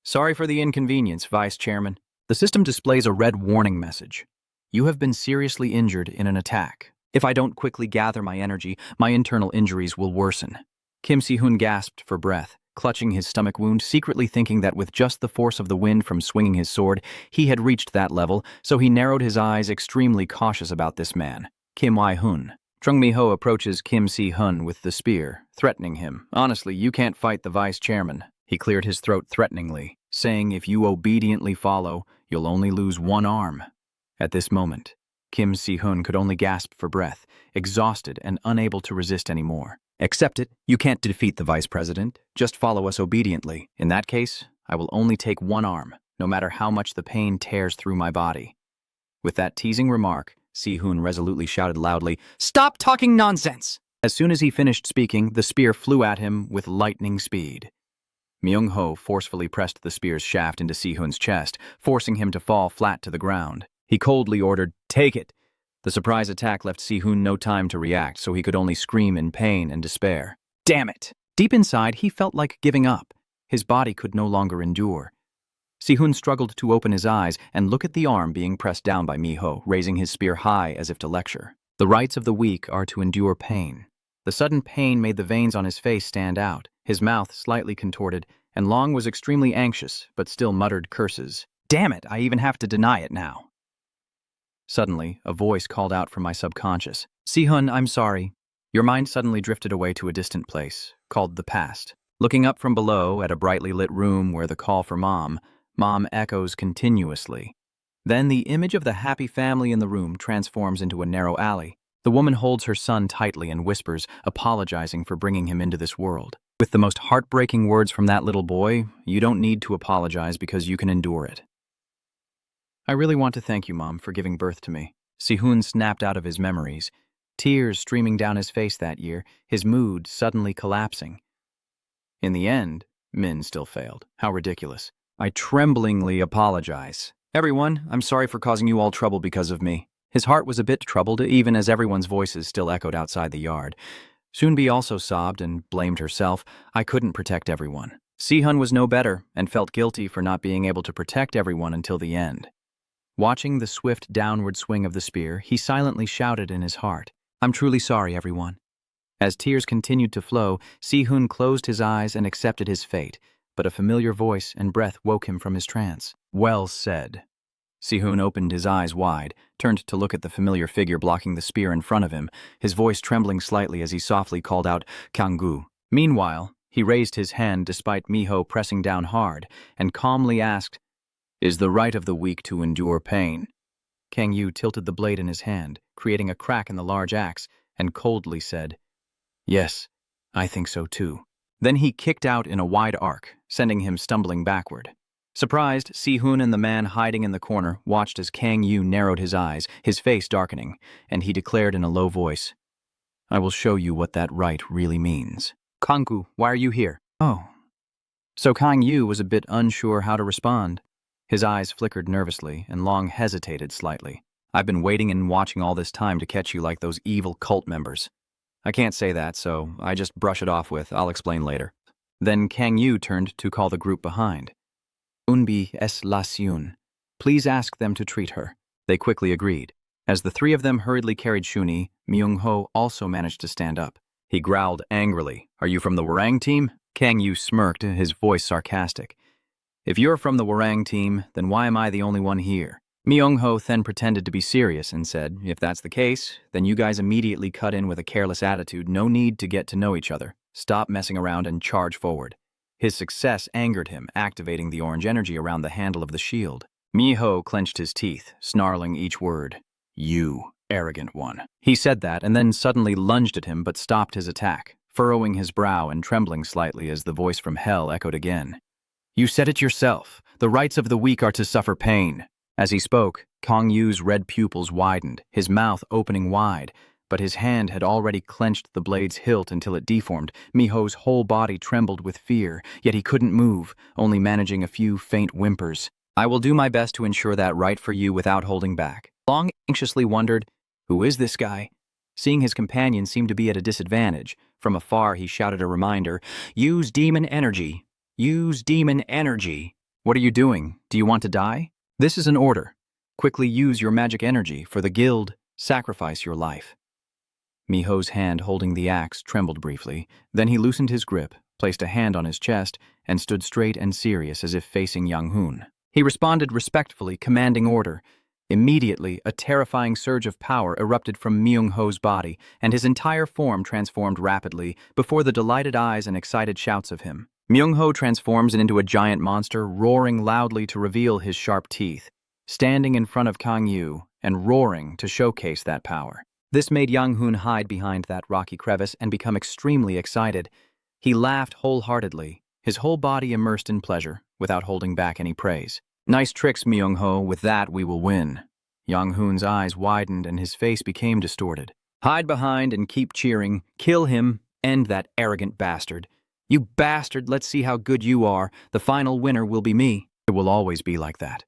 Sorry for the inconvenience, Vice Chairman. The system displays a red warning message. You have been seriously injured in an attack. If I don't quickly gather my energy, my internal injuries will worsen. Kim Si-hoon gasped for breath, clutching his stomach wound, secretly thinking that with just the force of the wind from swinging his sword, he had reached that level, so he narrowed his eyes, extremely cautious about this man, Kim Wai-hoon. Chung Mi-ho approaches Kim Si-hoon with the spear, threatening him. Honestly, you can't fight the Vice Chairman. He cleared his throat threateningly, saying if you obediently follow, you'll only lose one arm. At this moment, Kim Si-hoon could only gasp for breath, exhausted and unable to resist anymore. Accept it. You can't defeat the Vice President. Just follow us obediently. In that case, I will only take one arm, no matter how much the pain tears through my body. With that teasing remark, Si-hoon resolutely shouted loudly, Stop talking nonsense! As soon as he finished speaking, the spear flew at him with lightning speed. Myung-ho forcefully pressed the spear's shaft into Si-hoon's chest, forcing him to fall flat to the ground. He coldly ordered, Take it! The surprise attack left Si-hoon no time to react, so he could only scream in pain and despair. Damn it! Deep inside, he felt like giving up. His body could no longer endure. Si-hoon struggled to open his eyes and look at the arm being pressed down by Mi-ho, raising his spear high as if to lecture. The rights of the weak are to endure pain. The sudden pain made the veins on his face stand out, his mouth slightly contorted, and Long was extremely anxious, but still muttered curses. Damn it, I even have to deny it now. Suddenly, a voice called out from my subconscious. Si-hoon, I'm sorry. Your mind suddenly drifted away to a distant place, called the past. Looking up from below at a brightly lit room where the call for Mom echoes continuously. Then the image of the happy family in the room transforms into a narrow alley. The woman holds her son tightly and whispers, apologizing for bringing him into this world. With the most heartbreaking words from that little boy, you don't need to apologize because you can endure it. I really want to thank you, Mom, for giving birth to me. Si-hoon snapped out of his memories, tears streaming down his face that year, his mood suddenly collapsing. In the end, Min still failed. How ridiculous. I tremblingly apologize. Everyone, I'm sorry for causing you all trouble because of me. His heart was a bit troubled, even as everyone's voices still echoed outside the yard. Soonbi also sobbed and blamed herself. I couldn't protect everyone. Si-hoon was no better and felt guilty for not being able to protect everyone until the end. Watching the swift downward swing of the spear, he silently shouted in his heart, I'm truly sorry, everyone. As tears continued to flow, Si-hoon closed his eyes and accepted his fate, but a familiar voice and breath woke him from his trance. Well said. Si-hoon opened his eyes wide, turned to look at the familiar figure blocking the spear in front of him, his voice trembling slightly as he softly called out, Kang-gu. Meanwhile, he raised his hand despite Mi-ho pressing down hard, and calmly asked, Is the right of the weak to endure pain? Kang-yu tilted the blade in his hand, creating a crack in the large axe, and coldly said, Yes, I think so too. Then he kicked out in a wide arc, sending him stumbling backward. Surprised, Si-hoon and the man hiding in the corner watched as Kang-yu narrowed his eyes, his face darkening, and he declared in a low voice, I will show you what that right really means. Kang-gu, why are you here? Oh. So Kang-yu was a bit unsure how to respond. His eyes flickered nervously, and Long hesitated slightly. I've been waiting and watching all this time to catch you like those evil cult members. I can't say that, so I just brush it off with, I'll explain later. Then Kang-yu turned to call the group behind. Unbi es la Sion. Please ask them to treat her. They quickly agreed. As the three of them hurriedly carried Shuni, Myung-ho also managed to stand up. He growled angrily, Are you from the Warang team? Kang-yu smirked, his voice sarcastic. If you're from the Warang team, then why am I the only one here? Myung-ho then pretended to be serious and said, If that's the case, then you guys immediately cut in with a careless attitude, no need to get to know each other. Stop messing around and charge forward. His success angered him, activating the orange energy around the handle of the shield. Mi-ho clenched his teeth, snarling each word. You, arrogant one. He said that and then suddenly lunged at him but stopped his attack, furrowing his brow and trembling slightly as the voice from hell echoed again. You said it yourself. The rights of the weak are to suffer pain. As he spoke, Kang-yu's red pupils widened, his mouth opening wide, but his hand had already clenched the blade's hilt until it deformed. Miho's whole body trembled with fear, yet he couldn't move, only managing a few faint whimpers. "I will do my best to ensure that right for you without holding back." Long anxiously wondered, "Who is this guy?" Seeing his companion seemed to be at a disadvantage, from afar he shouted a reminder, "Use demon energy. Use demon energy." "What are you doing? Do you want to die? This is an order. Quickly use your magic energy. For the guild, sacrifice your life." Miho's hand holding the axe trembled briefly. Then he loosened his grip, placed a hand on his chest, and stood straight and serious as if facing Yang-hoon. He responded respectfully, commanding order. Immediately, a terrifying surge of power erupted from Myung-ho's body, and his entire form transformed rapidly before the delighted eyes and excited shouts of him. Myung-ho transforms into a giant monster, roaring loudly to reveal his sharp teeth, standing in front of Kang Yu and roaring to showcase that power. This made Yang-hoon hide behind that rocky crevice and become extremely excited. He laughed wholeheartedly, his whole body immersed in pleasure, without holding back any praise. "Nice tricks, Myung-ho, with that we will win." Yang-hoon's eyes widened and his face became distorted. "Hide behind and keep cheering. Kill him. End that arrogant bastard. You bastard, let's see how good you are. The final winner will be me." "It will always be like that."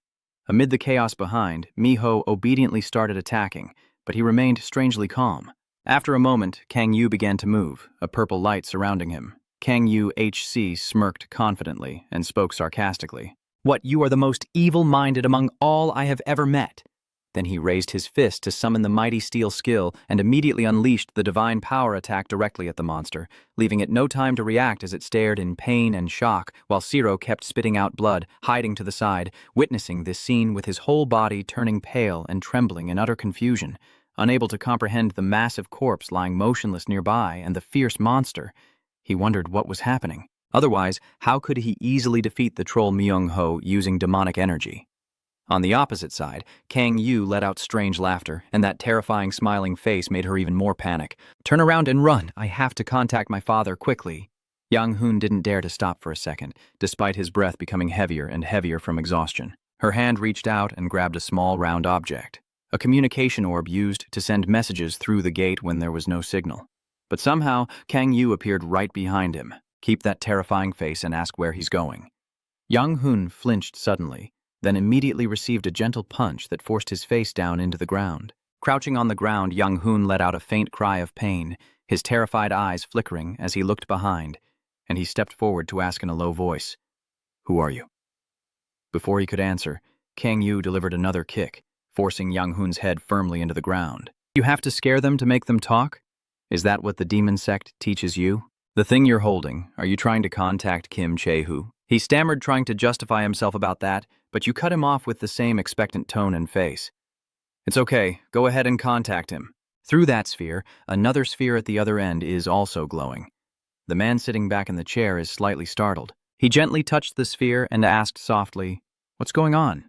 Amid the chaos behind, Miho obediently started attacking, but he remained strangely calm. After a moment, Kang Yu began to move, a purple light surrounding him. Kang Yu HC smirked confidently and spoke sarcastically. "What, you are the most evil-minded among all I have ever met." Then he raised his fist to summon the mighty steel skill and immediately unleashed the divine power attack directly at the monster, leaving it no time to react as it stared in pain and shock, while Zero kept spitting out blood, hiding to the side, witnessing this scene with his whole body turning pale and trembling in utter confusion. Unable to comprehend the massive corpse lying motionless nearby and the fierce monster, he wondered what was happening. Otherwise, how could he easily defeat the troll Myung-ho using demonic energy? On the opposite side, Kang Yu let out strange laughter, and that terrifying smiling face made her even more panic. "Turn around and run! I have to contact my father quickly." Yang-hoon didn't dare to stop for a second, despite his breath becoming heavier and heavier from exhaustion. Her hand reached out and grabbed a small round object, a communication orb used to send messages through the gate when there was no signal. But somehow, Kang Yu appeared right behind him. "Keep that terrifying face and ask where he's going." Yang-hoon flinched suddenly, then immediately received a gentle punch that forced his face down into the ground. Crouching on the ground, Yang-hoon let out a faint cry of pain, his terrified eyes flickering as he looked behind, and he stepped forward to ask in a low voice, "Who are you?" Before he could answer, Kang Yu delivered another kick, forcing Yang-hoon's head firmly into the ground. "You have to scare them to make them talk? Is that what the demon sect teaches you? The thing you're holding, are you trying to contact Kim Chae-hoo?" He stammered, trying to justify himself about that, but you cut him off with the same expectant tone and face. "It's okay, go ahead and contact him." Through that sphere, another sphere at the other end is also glowing. The man sitting back in the chair is slightly startled. He gently touched the sphere and asked softly, "What's going on?"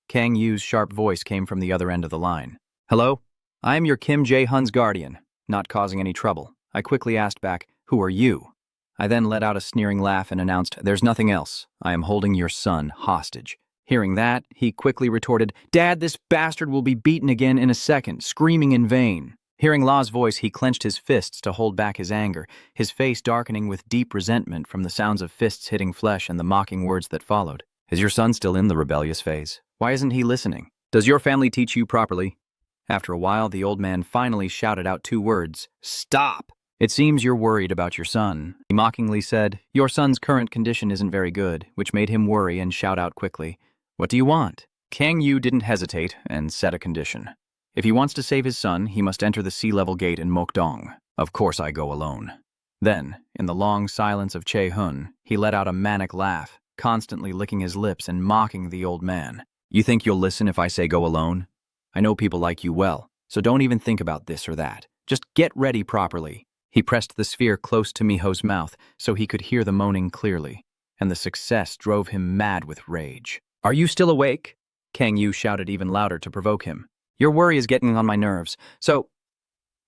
Kang Yu's sharp voice came from the other end of the line. "Hello? I am your Kim Jae-hun's guardian, not causing any trouble." I quickly asked back, "Who are you?" I then let out a sneering laugh and announced, "There's nothing else. I am holding your son hostage." Hearing that, he quickly retorted, "Dad, this bastard will be beaten again in a second," screaming in vain. Hearing La's voice, he clenched his fists to hold back his anger, his face darkening with deep resentment from the sounds of fists hitting flesh and the mocking words that followed. "Is your son still in the rebellious phase? Why isn't he listening? Does your family teach you properly?" After a while, the old man finally shouted out 2 words, "Stop!" "It seems you're worried about your son," he mockingly said. "Your son's current condition isn't very good," which made him worry and shout out quickly, "What do you want?" Kang Yu didn't hesitate and set a condition. If he wants to save his son, he must enter the sea-level gate in Mokdong. Of course I go alone. Then, in the long silence of Chae-hun, he let out a manic laugh, constantly licking his lips and mocking the old man. "You think you'll listen if I say go alone? I know people like you well, so don't even think about this or that. Just get ready properly." He pressed the sphere close to Miho's mouth so he could hear the moaning clearly, and the success drove him mad with rage. "Are you still awake?" Kang Yu shouted even louder to provoke him. "Your worry is getting on my nerves, so...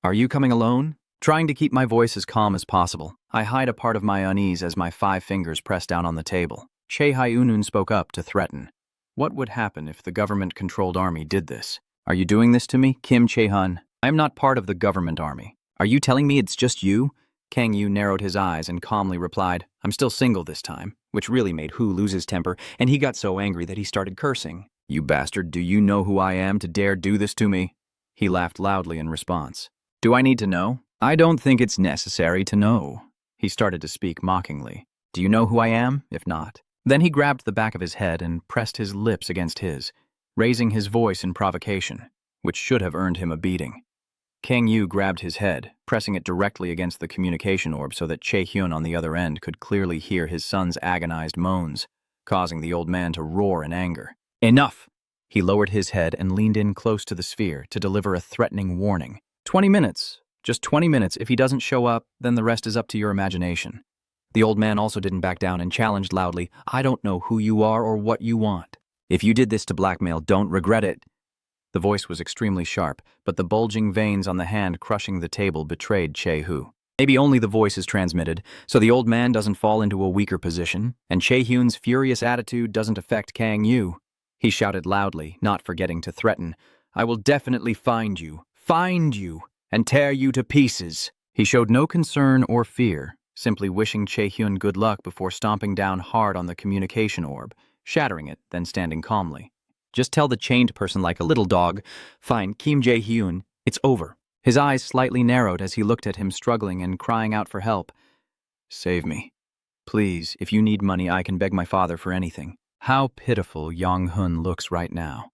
Are you coming alone?" Trying to keep my voice as calm as possible, I hide a part of my unease as my 5 fingers press down on the table. Chae Hai-unun spoke up to threaten. "What would happen if the government-controlled army did this? Are you doing this to me, Kim Chae-hun?" I am not part of the government army. Are you telling me it's just you? Kang Yu narrowed his eyes and calmly replied, I'm still single this time, which really made Hu lose his temper, and he got so angry that he started cursing. You bastard, do you know who I am to dare do this to me? He laughed loudly in response. Do I need to know? I don't think it's necessary to know. He started to speak mockingly. Do you know who I am? If not. Then he grabbed the back of his head and pressed his lips against his, raising his voice in provocation, which should have earned him a beating. Kang Yu grabbed his head, pressing it directly against the communication orb so that Chae-hyun on the other end could clearly hear his son's agonized moans, causing the old man to roar in anger. Enough! He lowered his head and leaned in close to the sphere to deliver a threatening warning. 20 minutes. Just 20 minutes. If he doesn't show up, then the rest is up to your imagination. The old man also didn't back down and challenged loudly, I don't know who you are or what you want. If you did this to blackmail, don't regret it. The voice was extremely sharp, but the bulging veins on the hand crushing the table betrayed Chae-hu. Maybe only the voice is transmitted, so the old man doesn't fall into a weaker position, and Chae-hyun's furious attitude doesn't affect Kang Yu. He shouted loudly, not forgetting to threaten, I will definitely find you, and tear you to pieces. He showed no concern or fear, simply wishing Chae-hyun good luck before stomping down hard on the communication orb, shattering it, then standing calmly. Just tell the chained person like a little dog, fine, Kim Jae-hyun, it's over. His eyes slightly narrowed as he looked at him struggling and crying out for help. Save me. Please, if you need money, I can beg my father for anything. How pitiful Yong-hun looks right now.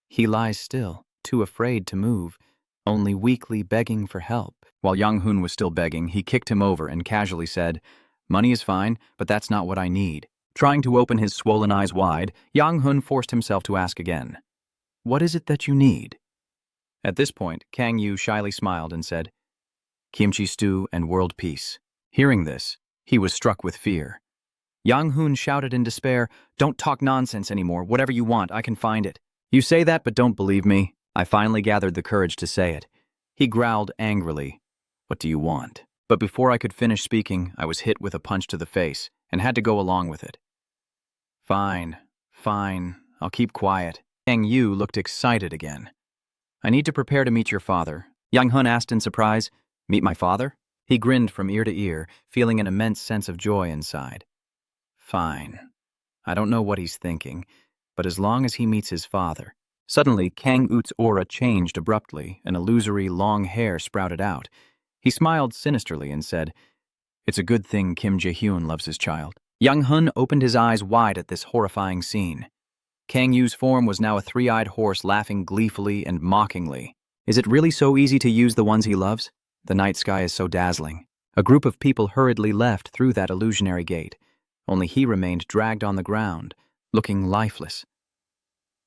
He lies still, too afraid to move, only weakly begging for help. While Yong-hun was still begging, he kicked him over and casually said, Money is fine, but that's not what I need. Trying to open his swollen eyes wide, Yong-hun forced himself to ask again, What is it that you need? At this point, Kang Yu shyly smiled and said, Kimchi stew and world peace. Hearing this, he was struck with fear. Yong-hun shouted in despair, Don't talk nonsense anymore. Whatever you want, I can find it. You say that but don't believe me. I finally gathered the courage to say it. He growled angrily, What do you want? But before I could finish speaking, I was hit with a punch to the face and had to go along with it. Fine, I'll keep quiet. Kang Yu looked excited again. I need to prepare to meet your father. Yong-hun asked in surprise, Meet my father? He grinned from ear to ear, feeling an immense sense of joy inside. Fine. I don't know what he's thinking, but as long as he meets his father. Suddenly, Kang Ut's aura changed abruptly, and illusory long hair sprouted out. He smiled sinisterly and said, It's a good thing Kim Jae-hyun loves his child. Yong-hun opened his eyes wide at this horrifying scene. Kang Yu's form was now a three-eyed horse laughing gleefully and mockingly. Is it really so easy to use the ones he loves? The night sky is so dazzling. A group of people hurriedly left through that illusionary gate. Only he remained dragged on the ground, looking lifeless.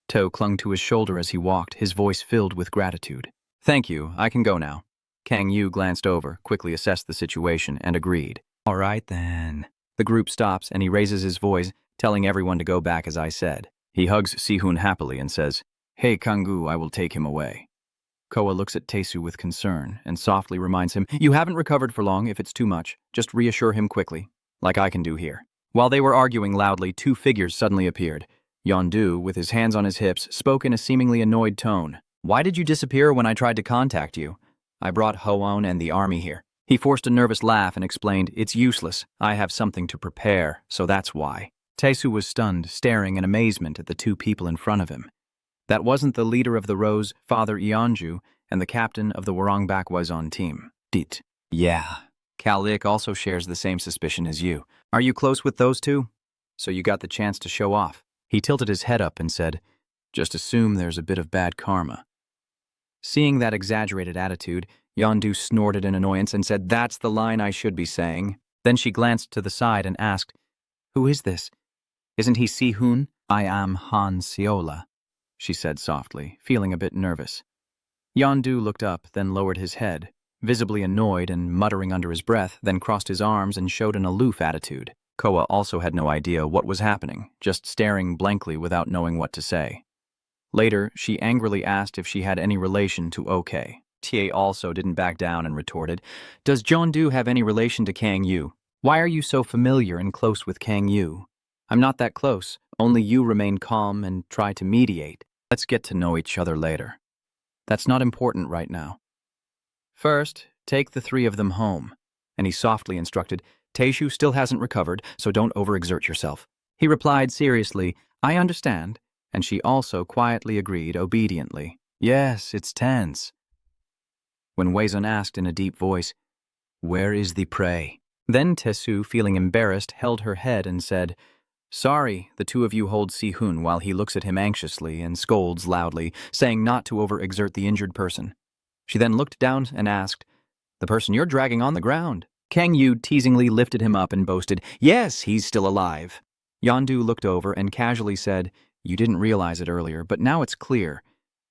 To clung to his shoulder as he walked, his voice filled with gratitude. Thank you, I can go now. Kang Yu glanced over, quickly assessed the situation, and agreed. All right then. The group stops and he raises his voice, telling everyone to go back as I said. He hugs Si-hoon happily and says, Hey Kang-gu, I will take him away. Koa looks at Tae-soo with concern and softly reminds him, You haven't recovered for long if it's too much. Just reassure him quickly, like I can do here. While they were arguing loudly, two figures suddenly appeared. Yeon-do, with his hands on his hips, spoke in a seemingly annoyed tone. Why did you disappear when I tried to contact you? I brought Ho-won and the army here. He forced a nervous laugh and explained, It's useless. I have something to prepare, so that's why. Tae-soo was stunned, staring in amazement at the two people in front of him. That wasn't the leader of the Rose, Father Yeonju, and the captain of the Warang Bakwazon team. Dit. Yeah. Kal-ik also shares the same suspicion as you. Are you close with those two? So you got the chance to show off. He tilted his head up and said, Just assume there's a bit of bad karma. Seeing that exaggerated attitude, Yeondu snorted in annoyance and said, That's the line I should be saying. Then she glanced to the side and asked, Who is this? Isn't he Si-hoon? I am Han Sola, she said softly, feeling a bit nervous. Yeondu looked up, then lowered his head, visibly annoyed and muttering under his breath, then crossed his arms and showed an aloof attitude. Koa also had no idea what was happening, just staring blankly without knowing what to say. Later, she angrily asked if she had any relation to OK. Tie also didn't back down and retorted, Does Jeondu have any relation to Kang Yu? Why are you so familiar and close with Kang Yu? I'm not that close, only you remain calm and try to mediate. Let's get to know each other later. That's not important right now. First, take the three of them home. And he softly instructed, Taishu still hasn't recovered, so don't overexert yourself. He replied seriously, I understand, and she also quietly agreed obediently. Yes, it's tense. When Wei-zun asked in a deep voice, Where is the prey? Then Tesu, feeling embarrassed, held her head and said, Sorry, the two of you hold Si-hun while he looks at him anxiously and scolds loudly, saying not to overexert the injured person. She then looked down and asked, The person you're dragging on the ground. Kang Yu teasingly lifted him up and boasted, Yes, he's still alive. Yondu looked over and casually said, You didn't realize it earlier, but now it's clear.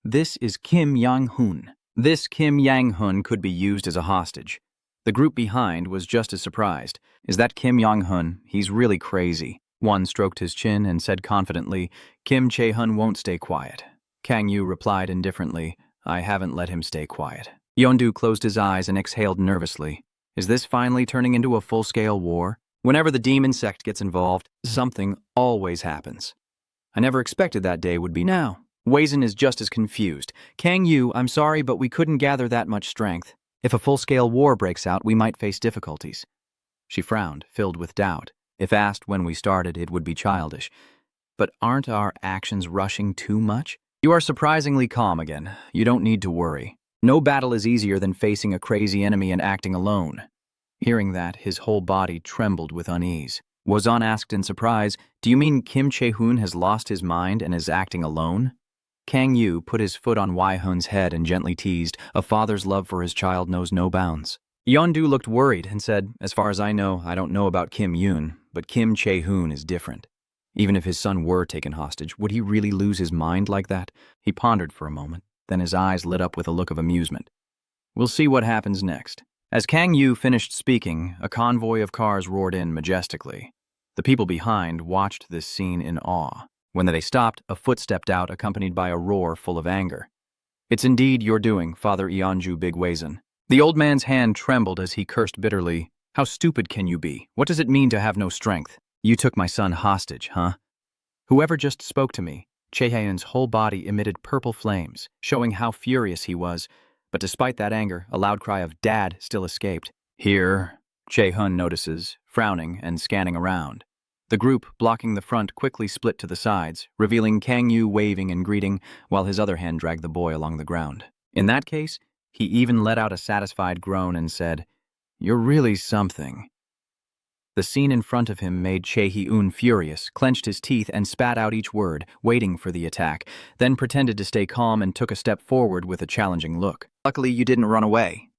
This is Kim Yang-hun. This Kim Yang-hun could be used as a hostage. The group behind was just as surprised. Is that Kim Yang-hun? He's really crazy. One stroked his chin and said confidently, Kim Chae-hun won't stay quiet. Kang Yu replied indifferently, I haven't let him stay quiet. Yondu closed his eyes and exhaled nervously. Is this finally turning into a full-scale war? Whenever the demon sect gets involved, something always happens. I never expected that day would be now. Wei-zun is just as confused. Kang Yu, I'm sorry, but we couldn't gather that much strength. If a full-scale war breaks out, we might face difficulties. She frowned, filled with doubt. If asked when we started, it would be childish. But aren't our actions rushing too much? You are surprisingly calm again. You don't need to worry. No battle is easier than facing a crazy enemy and acting alone. Hearing that, his whole body trembled with unease. Wei-zun asked in surprise, Do you mean Kim Chae-hun has lost his mind and is acting alone? Kang Yu put his foot on Wei-hun's head and gently teased, A father's love for his child knows no bounds. Yondu looked worried and said, As far as I know, I don't know about Kim Yoon, but Kim Chae-hun is different. Even if his son were taken hostage, would he really lose his mind like that? He pondered for a moment, then his eyes lit up with a look of amusement. We'll see what happens next. As Kang Yu finished speaking, a convoy of cars roared in majestically. The people behind watched this scene in awe. When they stopped, a foot stepped out accompanied by a roar full of anger. It's indeed your doing, Father Eonju Big Wei-zun. The old man's hand trembled as he cursed bitterly. How stupid can you be? What does it mean to have no strength? You took my son hostage, huh? Whoever just spoke to me, Chae-hyun's whole body emitted purple flames, showing how furious he was. But despite that anger, a loud cry of Dad still escaped. Here, Chae-hun notices, frowning and scanning around. The group blocking the front quickly split to the sides, revealing Kang Yu waving and greeting, while his other hand dragged the boy along the ground. In that case, he even let out a satisfied groan and said, You're really something. The scene in front of him made Chae-hyun furious, clenched his teeth and spat out each word, waiting for the attack, then pretended to stay calm and took a step forward with a challenging look. Luckily, you didn't run away.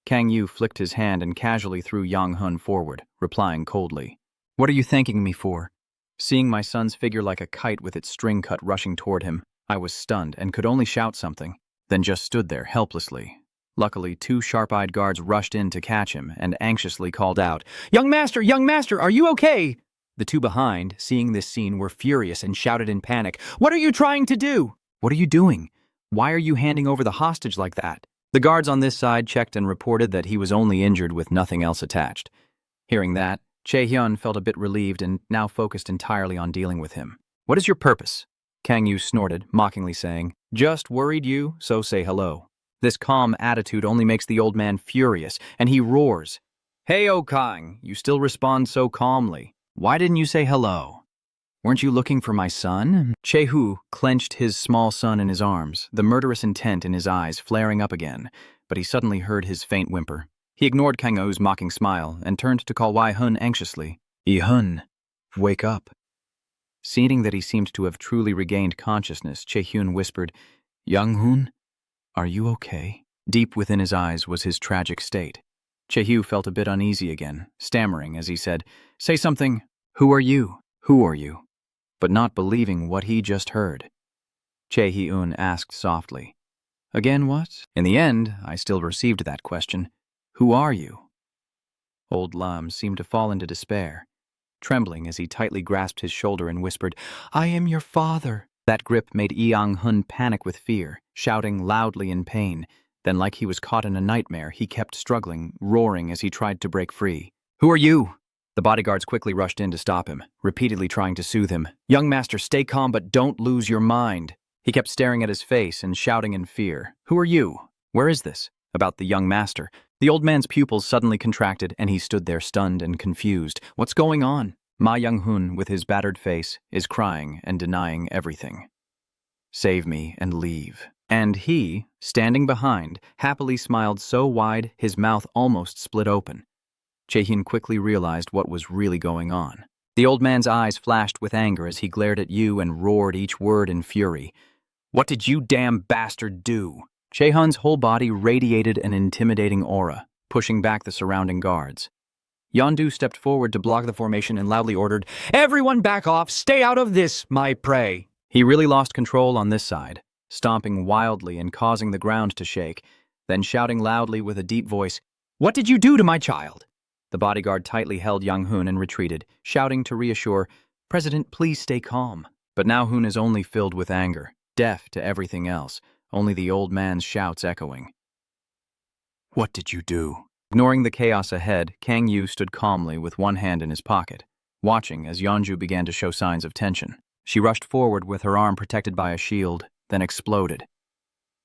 Kang Yu flicked his hand and casually threw Yang-hun forward, replying coldly. What are you thanking me for? Seeing my son's figure like a kite with its string cut rushing toward him, I was stunned and could only shout something, then just stood there helplessly. Luckily, two sharp-eyed guards rushed in to catch him and anxiously called out, Young master, are you okay? The two behind, seeing this scene, were furious and shouted in panic, What are you trying to do? What are you doing? Why are you handing over the hostage like that? The guards on this side checked and reported that he was only injured with nothing else attached. Hearing that, Chae-hyun felt a bit relieved and now focused entirely on dealing with him. What is your purpose? Kang Yu snorted, mockingly saying, Just worried you, so say hello. This calm attitude only makes the old man furious, and he roars. Hey, Kang, you still respond so calmly. Why didn't you say hello? Weren't you looking for my son? Chae-hu clenched his small son in his arms, the murderous intent in his eyes flaring up again, but he suddenly heard his faint whimper. He ignored Kang You's mocking smile and turned to call Wei-hun anxiously. Yi-hun, wake up. Seeing that he seemed to have truly regained consciousness, Chae-hyun whispered, Young-hun, are you okay? Deep within his eyes was his tragic state. Chae-hu felt a bit uneasy again, stammering as he said, Say something. Who are you? Who are you? But not believing what he just heard. Chae-hyun asked softly, Again what? In the end, I still received that question. Who are you? Old Lam seemed to fall into despair, trembling as he tightly grasped his shoulder and whispered, I am your father. That grip made Yang-hun panic with fear, shouting loudly in pain. Then, like he was caught in a nightmare, he kept struggling, roaring as he tried to break free. Who are you? The bodyguards quickly rushed in to stop him, repeatedly trying to soothe him. Young master, stay calm, but don't lose your mind. He kept staring at his face and shouting in fear. "Who are you? Where is this?" About the young master. The old man's pupils suddenly contracted, and he stood there stunned and confused. What's going on? Ma Young-hun, with his battered face, is crying and denying everything. "Save me and leave." And he, standing behind, happily smiled so wide his mouth almost split open. Jae-hyun quickly realized what was really going on. The old man's eyes flashed with anger as he glared at you and roared each word in fury. "What did you damn bastard do?" Jae-hyun's whole body radiated an intimidating aura, pushing back the surrounding guards. Yeondu stepped forward to block the formation and loudly ordered, "Everyone back off! Stay out of this, my prey!" He really lost control on this side, stomping wildly and causing the ground to shake, then shouting loudly with a deep voice, "What did you do to my child?" The bodyguard tightly held Young-hun and retreated, shouting to reassure, "President, please stay calm." But now Hun is only filled with anger, deaf to everything else, only the old man's shouts echoing. "What did you do?" Ignoring the chaos ahead, Kang Yu stood calmly with one hand in his pocket, watching as Yeonju began to show signs of tension. She rushed forward with her arm protected by a shield, then exploded.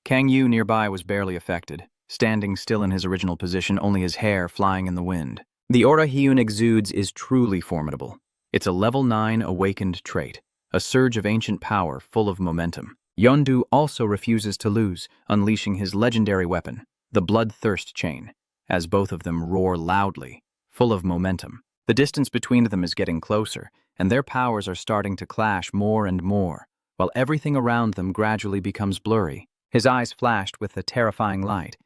Kang Yu nearby was barely affected, standing still in his original position, only his hair flying in the wind. The aura Hyun exudes is truly formidable. It's a level 9 awakened trait, a surge of ancient power full of momentum. Yeondu also refuses to lose, unleashing his legendary weapon, the Bloodthirst Chain, as both of them roar loudly, full of momentum. The distance between them is getting closer, and their powers are starting to clash more and more, while everything around them gradually becomes blurry. His eyes flashed with a terrifying light.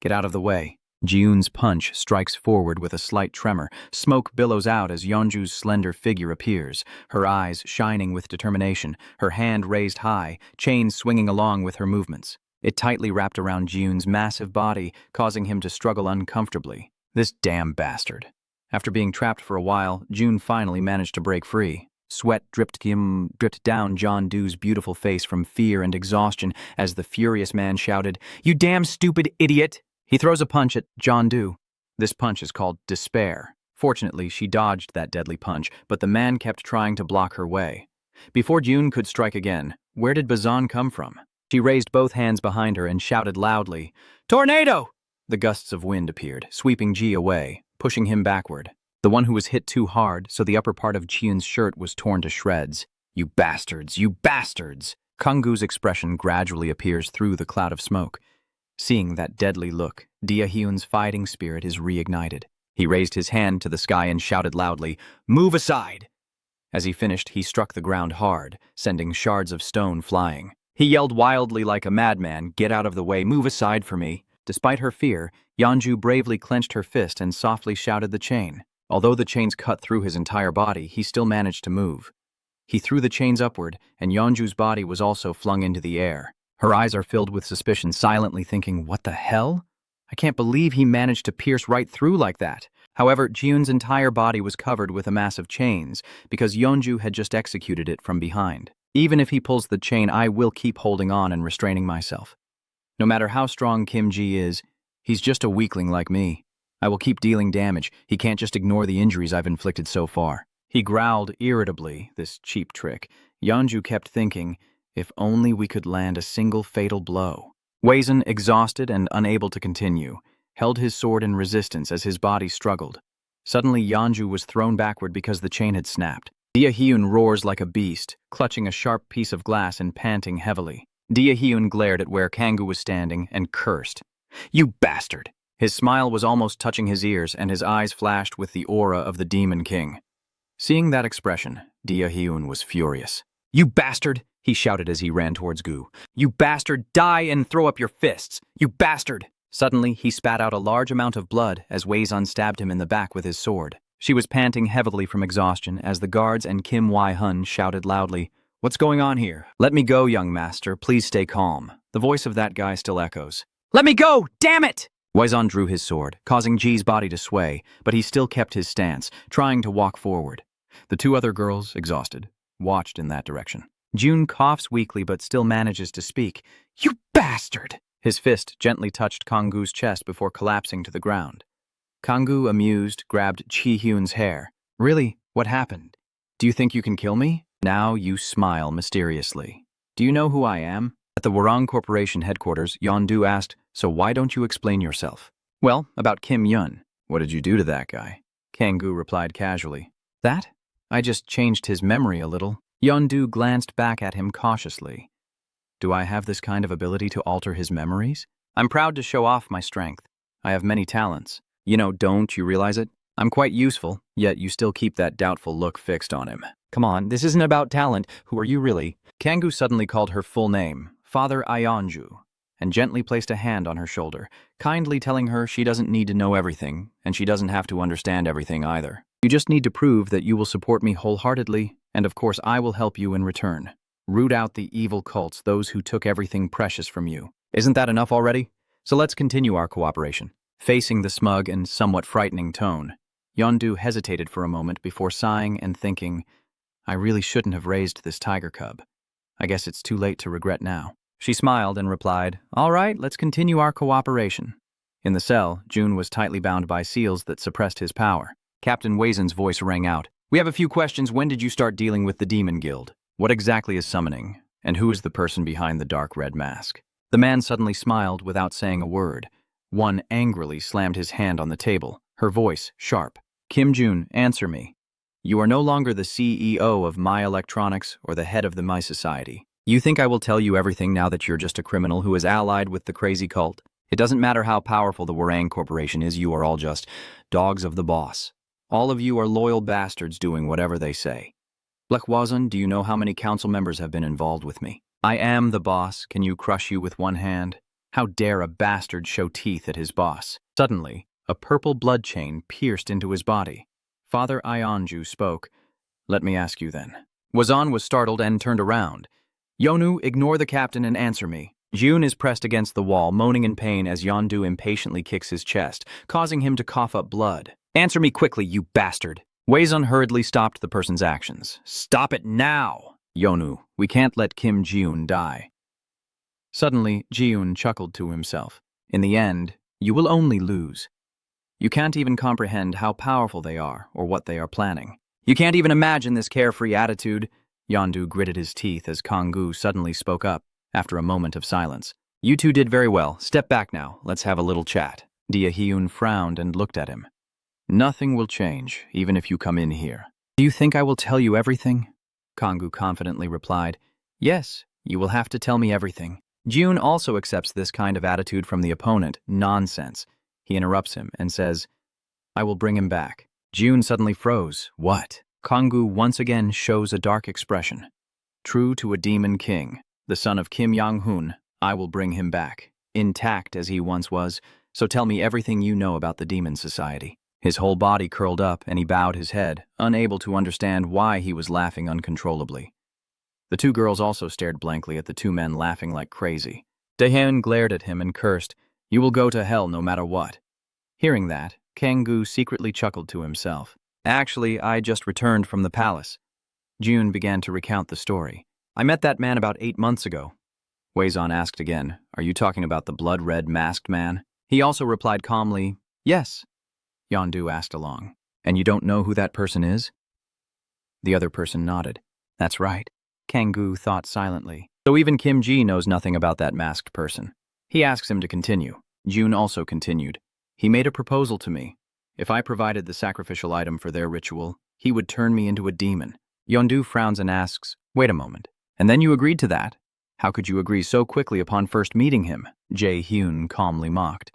"Get out of the way." Jiun's punch strikes forward with a slight tremor. Smoke billows out as Yeonju's slender figure appears, her eyes shining with determination, her hand raised high, chains swinging along with her movements. It tightly wrapped around Jiun's massive body, causing him to struggle uncomfortably. This damn bastard. After being trapped for a while, Jiun finally managed to break free. Sweat dripped down John Doe's beautiful face from fear and exhaustion as the furious man shouted, "You damn stupid idiot!" He throws a punch at John Doe. This punch is called Despair. Fortunately, she dodged that deadly punch, but the man kept trying to block her way. Before June could strike again, where did Bazan come from? She raised both hands behind her and shouted loudly, "Tornado!" The gusts of wind appeared, sweeping Ji away, pushing him backward. The one who was hit too hard, so the upper part of Jiun's shirt was torn to shreds. "You bastards! You bastards!" Kanggu's expression gradually appears through the cloud of smoke. Seeing that deadly look, Hyun's fighting spirit is reignited. He raised his hand to the sky and shouted loudly, "Move aside!" As he finished, he struck the ground hard, sending shards of stone flying. He yelled wildly like a madman, "Get out of the way, move aside for me." Despite her fear, Yeonju bravely clenched her fist and softly shouted the chain. Although the chains cut through his entire body, he still managed to move. He threw the chains upward, and Yeonju's body was also flung into the air. Her eyes are filled with suspicion, silently thinking, "What the hell? I can't believe he managed to pierce right through like that." However, Jiun's entire body was covered with a mass of chains, because Yeonju had just executed it from behind. Even if he pulls the chain, I will keep holding on and restraining myself. No matter how strong Kim Ji is, he's just a weakling like me. I will keep dealing damage. He can't just ignore the injuries I've inflicted so far. He growled irritably, this cheap trick. Yeonju kept thinking, if only we could land a single fatal blow. Wazen, exhausted and unable to continue, held his sword in resistance as his body struggled. Suddenly, Yeonju was thrown backward because the chain had snapped. Hyun roars like a beast, clutching a sharp piece of glass and panting heavily. Hyun glared at where Kanggu was standing and cursed. "You bastard!" His smile was almost touching his ears, and his eyes flashed with the aura of the Demon King. Seeing that expression, Hyun was furious. "You bastard!" he shouted as he ran towards Gu. "You bastard, die and throw up your fists! You bastard!" Suddenly, he spat out a large amount of blood as Wazen stabbed him in the back with his sword. She was panting heavily from exhaustion as the guards and Kim Wai-hun shouted loudly, "What's going on here? Let me go, young master. Please stay calm." The voice of that guy still echoes. "Let me go! Damn it!" Wazen drew his sword, causing Ji's body to sway, but he still kept his stance, trying to walk forward. The two other girls, exhausted, watched in that direction. June coughs weakly but still manages to speak. "You bastard!" His fist gently touched Kanggu's chest before collapsing to the ground. Kanggu, amused, grabbed Chi-hyun's hair. "Really? What happened? Do you think you can kill me?" Now you smile mysteriously. Do you know who I am? At the Warang Corporation headquarters, Yondu asked, so why don't you explain yourself? Well, about Kim Yun. What did you do to that guy? Kang-gu replied casually. That? I just changed his memory a little. Yondu glanced back at him cautiously. Do I have this kind of ability to alter his memories? I'm proud to show off my strength. I have many talents. Don't you realize it? I'm quite useful, yet you still keep that doubtful look fixed on him. Come on, this isn't about talent. Who are you really? Kang-gu suddenly called her full name, Father Ionju, and gently placed a hand on her shoulder, kindly telling her she doesn't need to know everything, and she doesn't have to understand everything either. You just need to prove that you will support me wholeheartedly, and of course I will help you in return. Root out the evil cults, those who took everything precious from you. Isn't that enough already? So let's continue our cooperation. Facing the smug and somewhat frightening tone, Yondu hesitated for a moment before sighing and thinking, I really shouldn't have raised this tiger cub. I guess it's too late to regret now. She smiled and replied, all right, let's continue our cooperation. In the cell, June was tightly bound by seals that suppressed his power. Captain Wazen's voice rang out. We have a few questions. When did you start dealing with the Demon Guild? What exactly is summoning, and who is the person behind the dark red mask? The man suddenly smiled without saying a word. One angrily slammed his hand on the table, her voice sharp. Kim Jun, answer me. You are no longer the CEO of My Electronics or the head of the My Society. You think I will tell you everything now that you're just a criminal who is allied with the crazy cult? It doesn't matter how powerful the Warang Corporation is, you are all just dogs of the boss. All of you are loyal bastards doing whatever they say. Blechwazan, do you know how many council members have been involved with me? I am the boss. Can you crush you with one hand? How dare a bastard show teeth at his boss? Suddenly, a purple blood chain pierced into his body. Father Ionju spoke. Let me ask you then. Wazan was startled and turned around. Yonu, ignore the captain and answer me. Jun is pressed against the wall, moaning in pain as Yondu impatiently kicks his chest, causing him to cough up blood. Answer me quickly, you bastard. Wazan hurriedly stopped the person's actions. Stop it now! Yonu, we can't let Kim Jiun die. Suddenly, Jiun chuckled to himself. In the end, you will only lose. You can't even comprehend how powerful they are or what they are planning. You can't even imagine this carefree attitude. Yondu gritted his teeth as Kang-gu suddenly spoke up after a moment of silence. You two did very well. Step back now. Let's have a little chat. Dia Hyun frowned and looked at him. Nothing will change, even if you come in here. Do you think I will tell you everything? Kang-gu confidently replied. Yes, you will have to tell me everything. Jun also accepts this kind of attitude from the opponent. Nonsense. He interrupts him and says, I will bring him back. Jun suddenly froze. What? Kang-gu once again shows a dark expression. True to a demon king, the son of Kim Yang-hun, I will bring him back, intact as he once was, so tell me everything you know about the Demon Society. His whole body curled up and he bowed his head, unable to understand why he was laughing uncontrollably. The two girls also stared blankly at the two men laughing like crazy. Daehyun glared at him and cursed, You will go to hell no matter what. Hearing that, Kang-gu secretly chuckled to himself. Actually, I just returned from the palace. Jun began to recount the story. I met that man about 8 months ago. Wazan asked again, Are you talking about the blood-red masked man? He also replied calmly, Yes. Yondu asked along, And you don't know who that person is? The other person nodded. That's right. Kang-gu thought silently. So even Kim Ji knows nothing about that masked person. He asks him to continue. Jun also continued. He made a proposal to me. If I provided the sacrificial item for their ritual, he would turn me into a demon. Yondu frowns and asks, Wait a moment. And then you agreed to that? How could you agree so quickly upon first meeting him? Jae-hyun calmly mocked.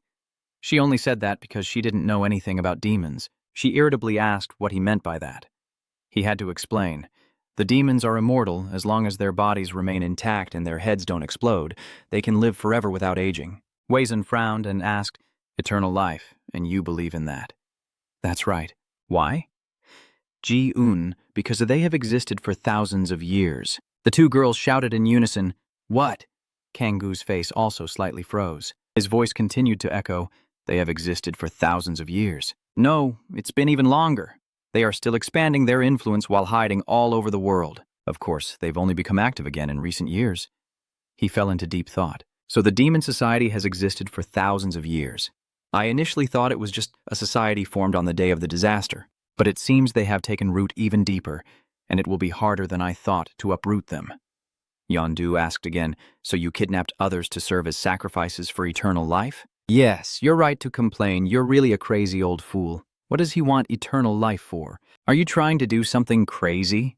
She only said that because she didn't know anything about demons. She irritably asked what he meant by that. He had to explain. The demons are immortal as long as their bodies remain intact and their heads don't explode. They can live forever without aging. Wazan frowned and asked, Eternal life, and you believe in that? That's right. Why? Ji-un, because they have existed for thousands of years. The two girls shouted in unison, What? Kang-gu's face also slightly froze. His voice continued to echo, They have existed for thousands of years. No, it's been even longer. They are still expanding their influence while hiding all over the world. Of course, they've only become active again in recent years. He fell into deep thought. So the Demon Society has existed for thousands of years. I initially thought it was just a society formed on the day of the disaster, but it seems they have taken root even deeper, and it will be harder than I thought to uproot them. Yondu asked again. So you kidnapped others to serve as sacrifices for eternal life? Yes, you're right to complain. You're really a crazy old fool. What does he want eternal life for? Are you trying to do something crazy?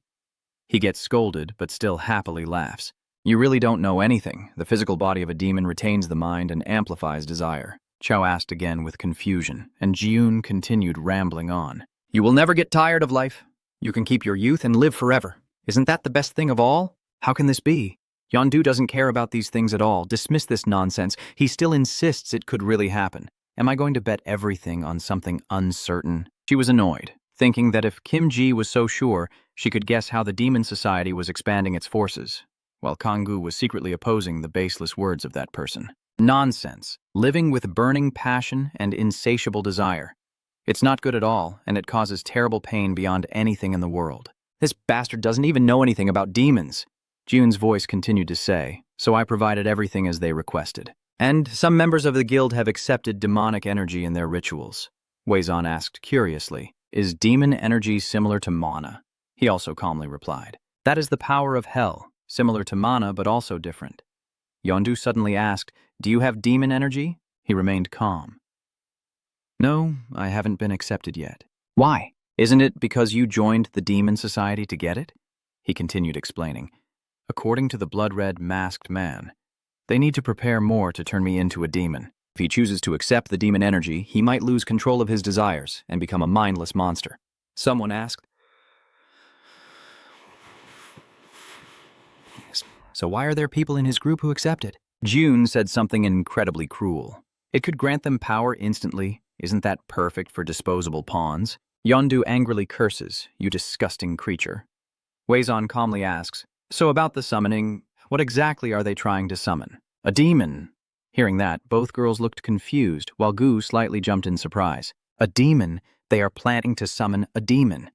He gets scolded, but still happily laughs. You really don't know anything. The physical body of a demon retains the mind and amplifies desire. Chao asked again with confusion, and Jiun continued rambling on. You will never get tired of life. You can keep your youth and live forever. Isn't that the best thing of all? How can this be? Yondu doesn't care about these things at all. Dismiss this nonsense. He still insists it could really happen. Am I going to bet everything on something uncertain? She was annoyed, thinking that if Kim Ji was so sure, she could guess how the Demon Society was expanding its forces, while Kanggu was secretly opposing the baseless words of that person. Nonsense. Living with burning passion and insatiable desire. It's not good at all, and it causes terrible pain beyond anything in the world. This bastard doesn't even know anything about demons. Jun's voice continued to say, so I provided everything as they requested. And some members of the guild have accepted demonic energy in their rituals. Weizan asked curiously, is demon energy similar to mana? He also calmly replied, that is the power of hell, similar to mana but also different. Yondu suddenly asked, do you have demon energy? He remained calm. No, I haven't been accepted yet. Why? Isn't it because you joined the Demon Society to get it? He continued explaining. According to the blood-red masked man, they need to prepare more to turn me into a demon. If he chooses to accept the demon energy, he might lose control of his desires and become a mindless monster. Someone asked, so why are there people in his group who accept it? Jun said something incredibly cruel. It could grant them power instantly. Isn't that perfect for disposable pawns? Yondu angrily curses, you disgusting creature. Weizan calmly asks, so about the summoning, what exactly are they trying to summon? A demon. Hearing that, both girls looked confused, while Gu slightly jumped in surprise. A demon? They are planning to summon a demon.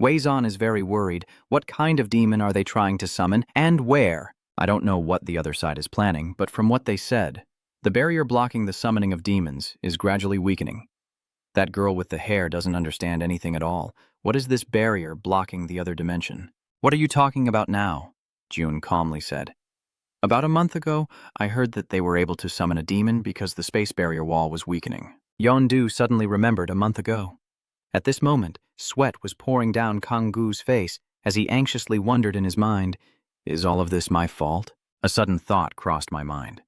Weizan is very worried. What kind of demon are they trying to summon, and where? I don't know what the other side is planning, but from what they said, the barrier blocking the summoning of demons is gradually weakening. That girl with the hair doesn't understand anything at all. What is this barrier blocking the other dimension? What are you talking about now? Jun calmly said. About a month ago, I heard that they were able to summon a demon because the space barrier wall was weakening. Yondu suddenly remembered a month ago. At this moment, sweat was pouring down Kanggu's face as he anxiously wondered in his mind, is all of this my fault? A sudden thought crossed my mind.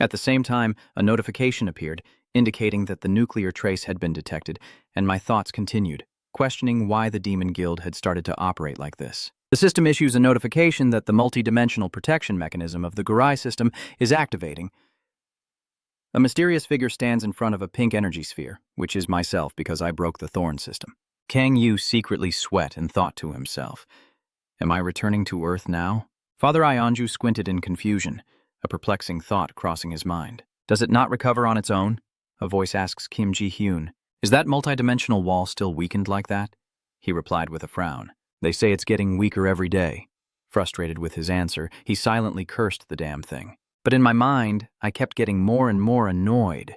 At the same time, a notification appeared, indicating that the nuclear trace had been detected, and my thoughts continued, questioning why the Demon Guild had started to operate like this. The system issues a notification that the multi-dimensional protection mechanism of the Gurai system is activating. A mysterious figure stands in front of a pink energy sphere, which is myself because I broke the thorn system. Kang Yu secretly sweat and thought to himself, am I returning to Earth now? Father Ionju squinted in confusion, a perplexing thought crossing his mind. Does it not recover on its own? A voice asks Kim Ji-hyun. Is that multidimensional wall still weakened like that? He replied with a frown. They say it's getting weaker every day. Frustrated with his answer, he silently cursed the damn thing. But in my mind, I kept getting more and more annoyed.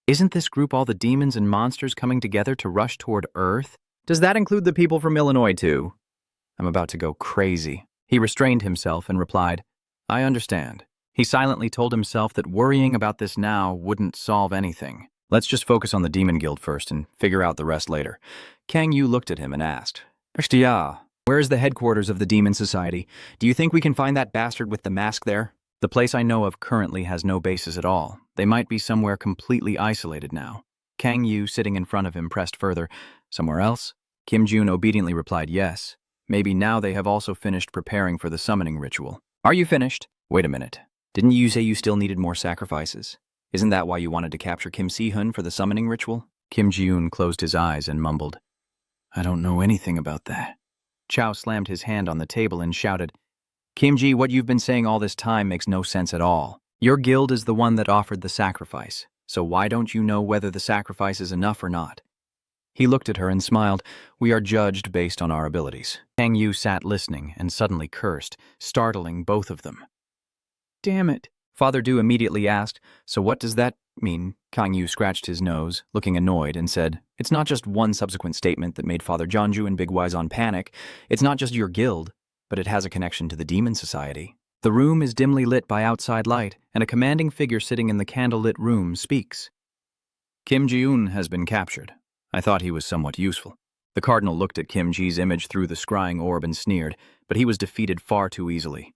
Isn't this group all the demons and monsters coming together to rush toward Earth? Does that include the people from Illinois too? I'm about to go crazy. He restrained himself and replied, I understand. He silently told himself that worrying about this now wouldn't solve anything. Let's just focus on the Demon Guild first and figure out the rest later. Kang Yu looked at him and asked, where is the headquarters of the Demon Society? Do you think we can find that bastard with the mask there? The place I know of currently has no bases at all. They might be somewhere completely isolated now. Kang Yu, sitting in front of him, pressed further, somewhere else? Kim Jun obediently replied yes. Maybe now they have also finished preparing for the summoning ritual. Are you finished? Wait a minute. Didn't you say you still needed more sacrifices? Isn't that why you wanted to capture Kim Si-hun for the summoning ritual? Kim Ji-yoon closed his eyes and mumbled, I don't know anything about that. Chow slammed his hand on the table and shouted, Kim Ji, what you've been saying all this time makes no sense at all. Your guild is the one that offered the sacrifice, so why don't you know whether the sacrifice is enough or not? He looked at her and smiled. We are judged based on our abilities. Kang Yu sat listening and suddenly cursed, startling both of them. Damn it. Father Du immediately asked, so what does that mean? Kang Yu scratched his nose, looking annoyed, and said, it's not just one subsequent statement that made Father Jeonju and Big Wise on panic. It's not just your guild. but it has a connection to the demon society. The room is dimly lit by outside light, and a commanding figure sitting in the candlelit room speaks. Kim Ji-un has been captured. I thought he was somewhat useful. The cardinal looked at Kim Ji's image through the scrying orb and sneered, but he was defeated far too easily.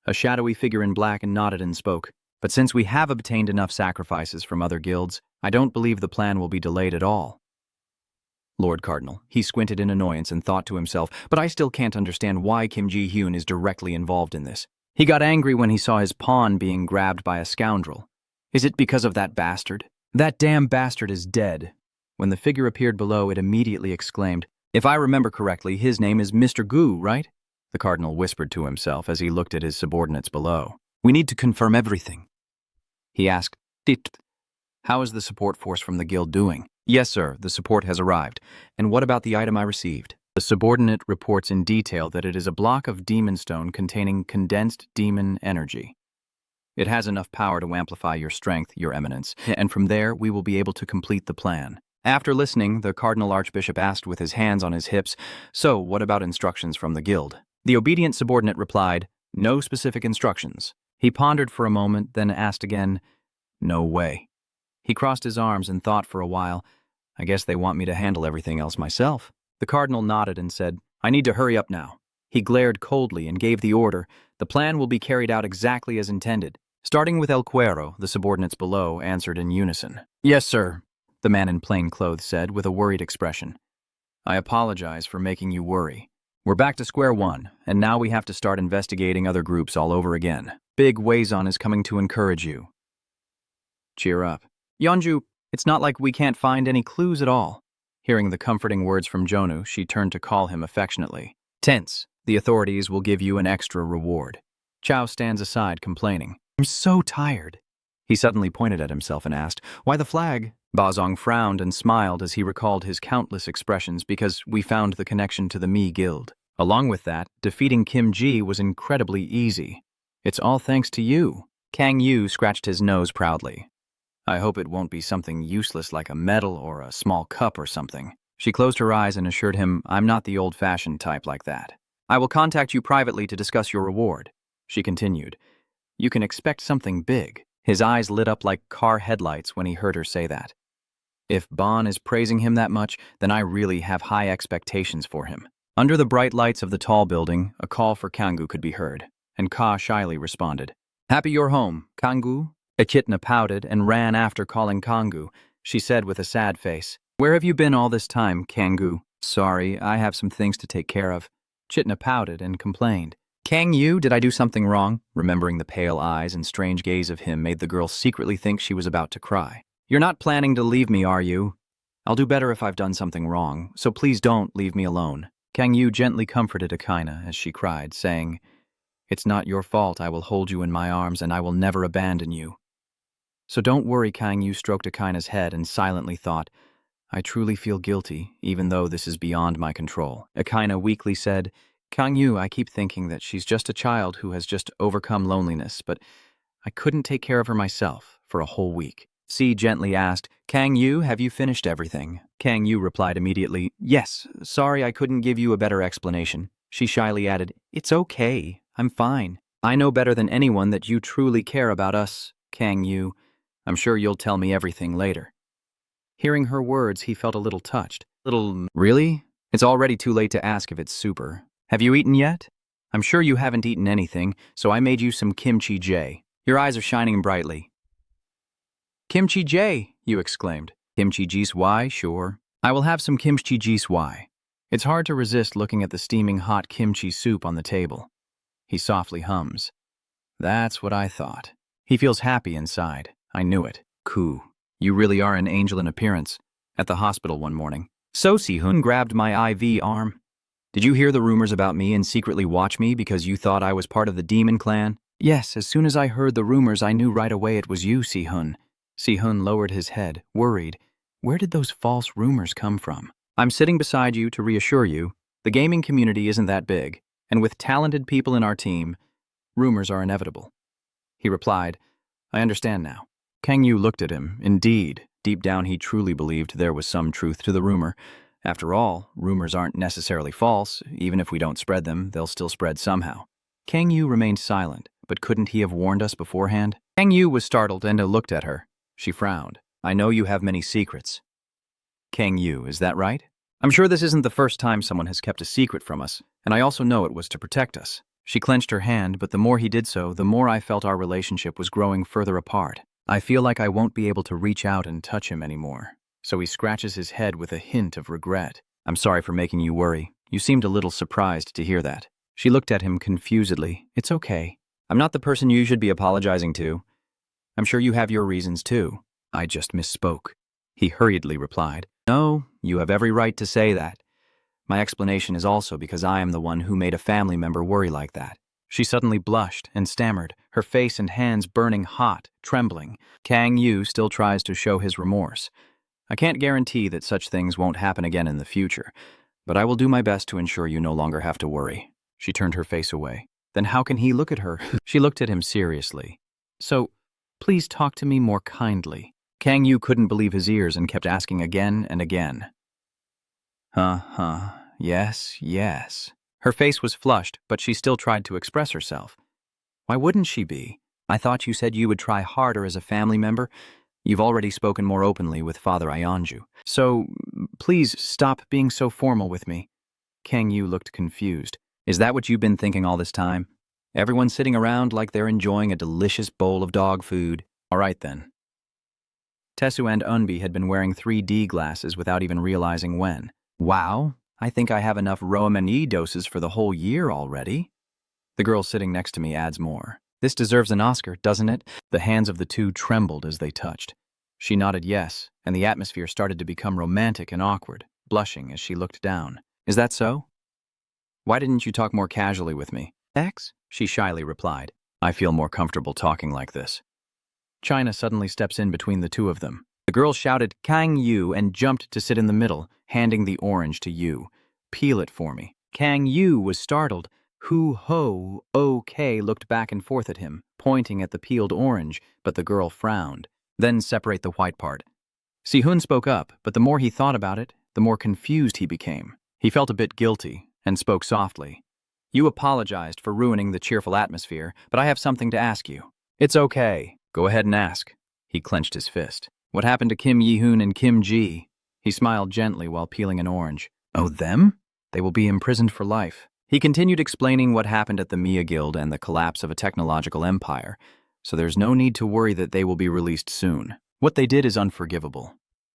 A shadowy figure in black nodded and spoke. But since we have obtained enough sacrifices from other guilds, I don't believe the plan will be delayed at all. Lord Cardinal, he squinted in annoyance and thought to himself, but I still can't understand why Kim Ji-hyun is directly involved in this. He got angry when he saw his pawn being grabbed by a scoundrel. Is it because of that bastard? That damn bastard is dead. When the figure appeared below, it immediately exclaimed, "If I remember correctly, his name is Mr. Gu, right?" The cardinal whispered to himself as he looked at his subordinates below. "We need to confirm everything." He asked, "How is the support force from the guild doing?" Yes, sir, the support has arrived. And what about the item I received? The subordinate reports in detail that it is a block of demon stone containing condensed demon energy. It has enough power to amplify your strength, Your Eminence, and from there we will be able to complete the plan. After listening, the Cardinal Archbishop asked with his hands on his hips, "So, what about instructions from the guild?" The obedient subordinate replied, "No specific instructions." He pondered for a moment, then asked again, "No way." He crossed his arms and thought for a while, "I guess they want me to handle everything else myself." The cardinal nodded and said, "I need to hurry up now." He glared coldly and gave the order, "The plan will be carried out exactly as intended." Starting with El Cuero, the subordinates below answered in unison. "Yes, sir," the man in plain clothes said with a worried expression. "I apologize for making you worry. We're back to square one, and now we have to start investigating other groups all over again. Big Wazon is coming to encourage you." "Cheer up. Yeonju, it's not like we can't find any clues at all." Hearing the comforting words from Jonu, she turned to call him affectionately. "Tense, the authorities will give you an extra reward." Chow stands aside, complaining. "I'm so tired." He suddenly pointed at himself and asked, "Why the flag?" Bazong frowned and smiled as he recalled his countless expressions because we found the connection to the Mi Guild. Along with that, defeating Kim Ji was incredibly easy. "It's all thanks to you." Kang Yu scratched his nose proudly. "I hope it won't be something useless like a medal or a small cup or something." She closed her eyes and assured him, "I'm not the old-fashioned type like that." "I will contact you privately to discuss your reward." She continued, "You can expect something big." His eyes lit up like car headlights when he heard her say that. If Bon is praising him that much, then I really have high expectations for him. Under the bright lights of the tall building, a call for Kanggu could be heard, and Ka shyly responded. "Happy you're home, Kanggu?" Echidna pouted and ran after calling Kanggu. She said with a sad face, "Where have you been all this time, Kanggu?" "Sorry, I have some things to take care of." Chitna pouted and complained. "Kang Yu, did I do something wrong?" Remembering the pale eyes and strange gaze of him made the girl secretly think she was about to cry. "You're not planning to leave me, are you?" "I'll do better if I've done something wrong, so please don't leave me alone." Kang Yu gently comforted Akaina as she cried, saying, "It's not your fault. I will hold you in my arms and I will never abandon you." "So don't worry," Kang Yu stroked Akaina's head and silently thought, "I truly feel guilty, even though this is beyond my control." Akaina weakly said, "Kang Yu, I keep thinking that she's just a child who has just overcome loneliness, but I couldn't take care of her myself for a whole week." C gently asked, "Kang Yu, have you finished everything?" Kang Yu replied immediately, "Yes, sorry I couldn't give you a better explanation." She shyly added, "It's okay, I'm fine. I know better than anyone that you truly care about us, Kang Yu. I'm sure you'll tell me everything later." Hearing her words, he felt a little touched. Really? It's already too late to ask if it's super. Have you eaten yet? I'm sure you haven't eaten anything, so I made you some kimchi jjigae. Your eyes are shining brightly. "Kimchi jjigae," you exclaimed. "Kimchi jjigae, sure. I will have some kimchi jjigae." It's hard to resist looking at the steaming hot kimchi soup on the table. He softly hums. "That's what I thought." He feels happy inside. I knew it. "Koo, you really are an angel in appearance." At the hospital one morning, So Si-hun grabbed my IV arm. "Did you hear the rumors about me and secretly watch me because you thought I was part of the demon clan?" "Yes, as soon as I heard the rumors, I knew right away it was you, Si-hun." Si-hun lowered his head, worried. Where did those false rumors come from? "I'm sitting beside you to reassure you. The gaming community isn't that big, and with talented people in our team, rumors are inevitable." He replied, "I understand now." Kang Yu looked at him. Indeed, deep down he truly believed there was some truth to the rumor, After all, rumors aren't necessarily false. Even if we don't spread them, they'll still spread somehow. Kang Yu remained silent, but couldn't he have warned us beforehand? Kang Yu was startled and looked at her. She frowned. I know you have many secrets. Kang Yu, is that right? I'm sure this isn't the first time someone has kept a secret from us, and I also know it was to protect us. She clenched her hand, but the more he did so, the more I felt our relationship was growing further apart. I feel like I won't be able to reach out and touch him anymore. So he scratches his head with a hint of regret. I'm sorry for making you worry. You seemed a little surprised to hear that. She looked at him confusedly. It's okay. I'm not the person you should be apologizing to. I'm sure you have your reasons too. I just misspoke. He hurriedly replied. No, you have every right to say that. My explanation is also because I am the one who made a family member worry like that. She suddenly blushed and stammered, her face and hands burning hot, trembling. Kang Yu still tries to show his remorse. I can't guarantee that such things won't happen again in the future, but I will do my best to ensure you no longer have to worry. She turned her face away. Then how can he look at her? She looked at him seriously. So, please talk to me more kindly. Kang Yu couldn't believe his ears and kept asking again and again. Yes. Her face was flushed, but she still tried to express herself. Why wouldn't she be? I thought you said you would try harder as a family member. You've already spoken more openly with Father Ionju. So, please stop being so formal with me. Kang Yu looked confused. Is that what you've been thinking all this time? Everyone's sitting around like they're enjoying a delicious bowl of dog food. All right then. Tesu and Unbi had been wearing 3D glasses without even realizing when. Wow, I think I have enough Roman E doses for the whole year already. The girl sitting next to me adds more. This deserves an Oscar, doesn't it? The hands of the two trembled as they touched. She nodded yes, and the atmosphere started to become romantic and awkward, blushing as she looked down. Is that so? Why didn't you talk more casually with me? X? She shyly replied. I feel more comfortable talking like this. China suddenly steps in between the two of them. The girl shouted, Kang Yu, and jumped to sit in the middle, handing the orange to Yu. Peel it for me. Kang Yu was startled. Hu-ho, OK looked back and forth at him, pointing at the peeled orange, but the girl frowned. Then separate the white part. Si-hun spoke up, but the more he thought about it, the more confused he became. He felt a bit guilty and spoke softly. You apologized for ruining the cheerful atmosphere, but I have something to ask you. It's okay. Go ahead and ask. He clenched his fist. What happened to Kim Yi-hoon and Kim Ji? He smiled gently while peeling an orange. Oh, them? They will be imprisoned for life. He continued explaining what happened at the Mia Guild and the collapse of a technological empire, so there's no need to worry that they will be released soon. What they did is unforgivable.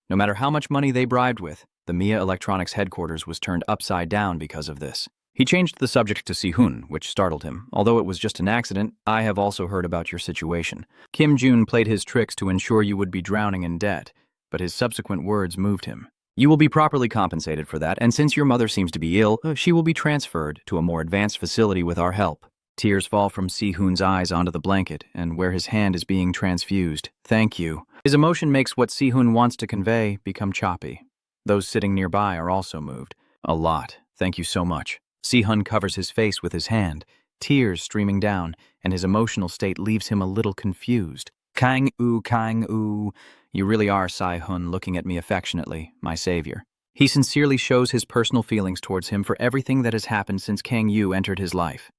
No matter how much money they bribed with, the Mia Electronics headquarters was turned upside down because of this. He changed the subject to Si-hun, which startled him. Although it was just an accident, I have also heard about your situation. Kim Jun played his tricks to ensure you would be drowning in debt, but his subsequent words moved him. You will be properly compensated for that, and since your mother seems to be ill, she will be transferred to a more advanced facility with our help. Tears fall from Si-hun's eyes onto the blanket, and where his hand is being transfused. Thank you. His emotion makes what Si-hun wants to convey become choppy. Those sitting nearby are also moved. A lot. Thank you so much. Si-hun covers his face with his hand, tears streaming down, and his emotional state leaves him a little confused. Kang Oo, you really are Si-hun looking at me affectionately, my savior. He sincerely shows his personal feelings towards him for everything that has happened since Kang Yu entered his life.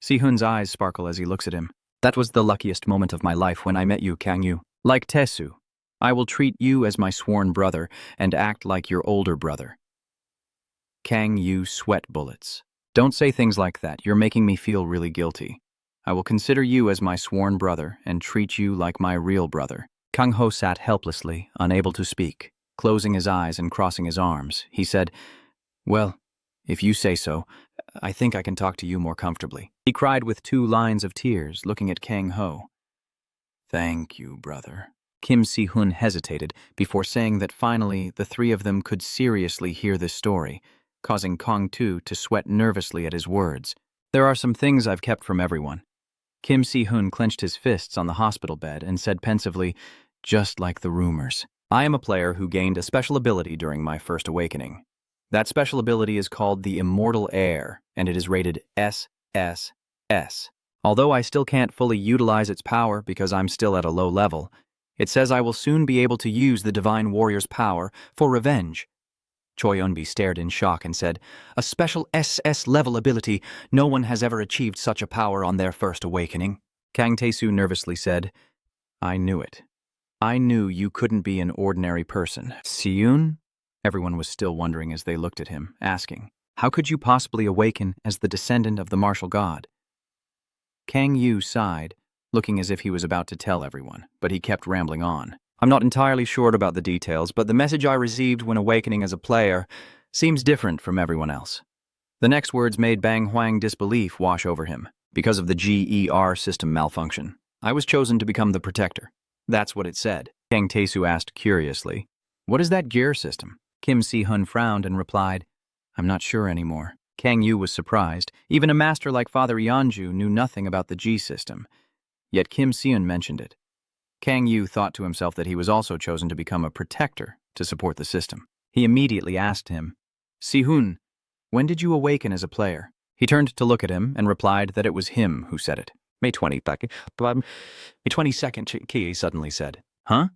Si-hun's eyes sparkle as he looks at him. That was the luckiest moment of my life when I met you, Kang Yu. Like Tesu, I will treat you as my sworn brother and act like your older brother. Kang Yu sweat bullets. Don't say things like that. You're making me feel really guilty. I will consider you as my sworn brother and treat you like my real brother. Kang Ho sat helplessly, unable to speak. Closing his eyes and crossing his arms, he said, Well, if you say so, I think I can talk to you more comfortably. He cried with 2 lines of tears, looking at Kang Ho. Thank you, brother. Kim Si-hun hesitated before saying that finally the 3 of them could seriously hear this story, causing Kang Tu to sweat nervously at his words. There are some things I've kept from everyone. Kim Si-hun clenched his fists on the hospital bed and said pensively, just like the rumors. I am a player who gained a special ability during my first awakening. That special ability is called the Immortal Air, and it is rated SSS. Although I still can't fully utilize its power because I'm still at a low level, it says I will soon be able to use the Divine Warrior's power for revenge. Choi Eunbi stared in shock and said, "A special SS level ability. No one has ever achieved such a power on their first awakening." Kang Tae-soo nervously said, I knew it. I knew you couldn't be an ordinary person. Siyun? Everyone was still wondering as they looked at him, asking, how could you possibly awaken as the descendant of the martial god? Kang Yu sighed, looking as if he was about to tell everyone, but he kept rambling on. I'm not entirely sure about the details, but the message I received when awakening as a player Seems different from everyone else. The next words made Bang Huang disbelief wash over him. Because of the GER system malfunction, I was chosen to become the protector. That's what it said. Kang Tae-soo asked curiously, what is that gear system? Kim Si-hun frowned and replied, I'm not sure anymore. Kang Yu was surprised. Even a master like Father Yeonju knew nothing about the G system. Yet Kim Si-hun mentioned it. Kang Yu thought to himself that he was also chosen to become a protector to support the system. He immediately asked him, Si-hun, when did you awaken as a player? He turned to look at him and replied that it was him who said it. May 22nd, Ki suddenly said. Huh?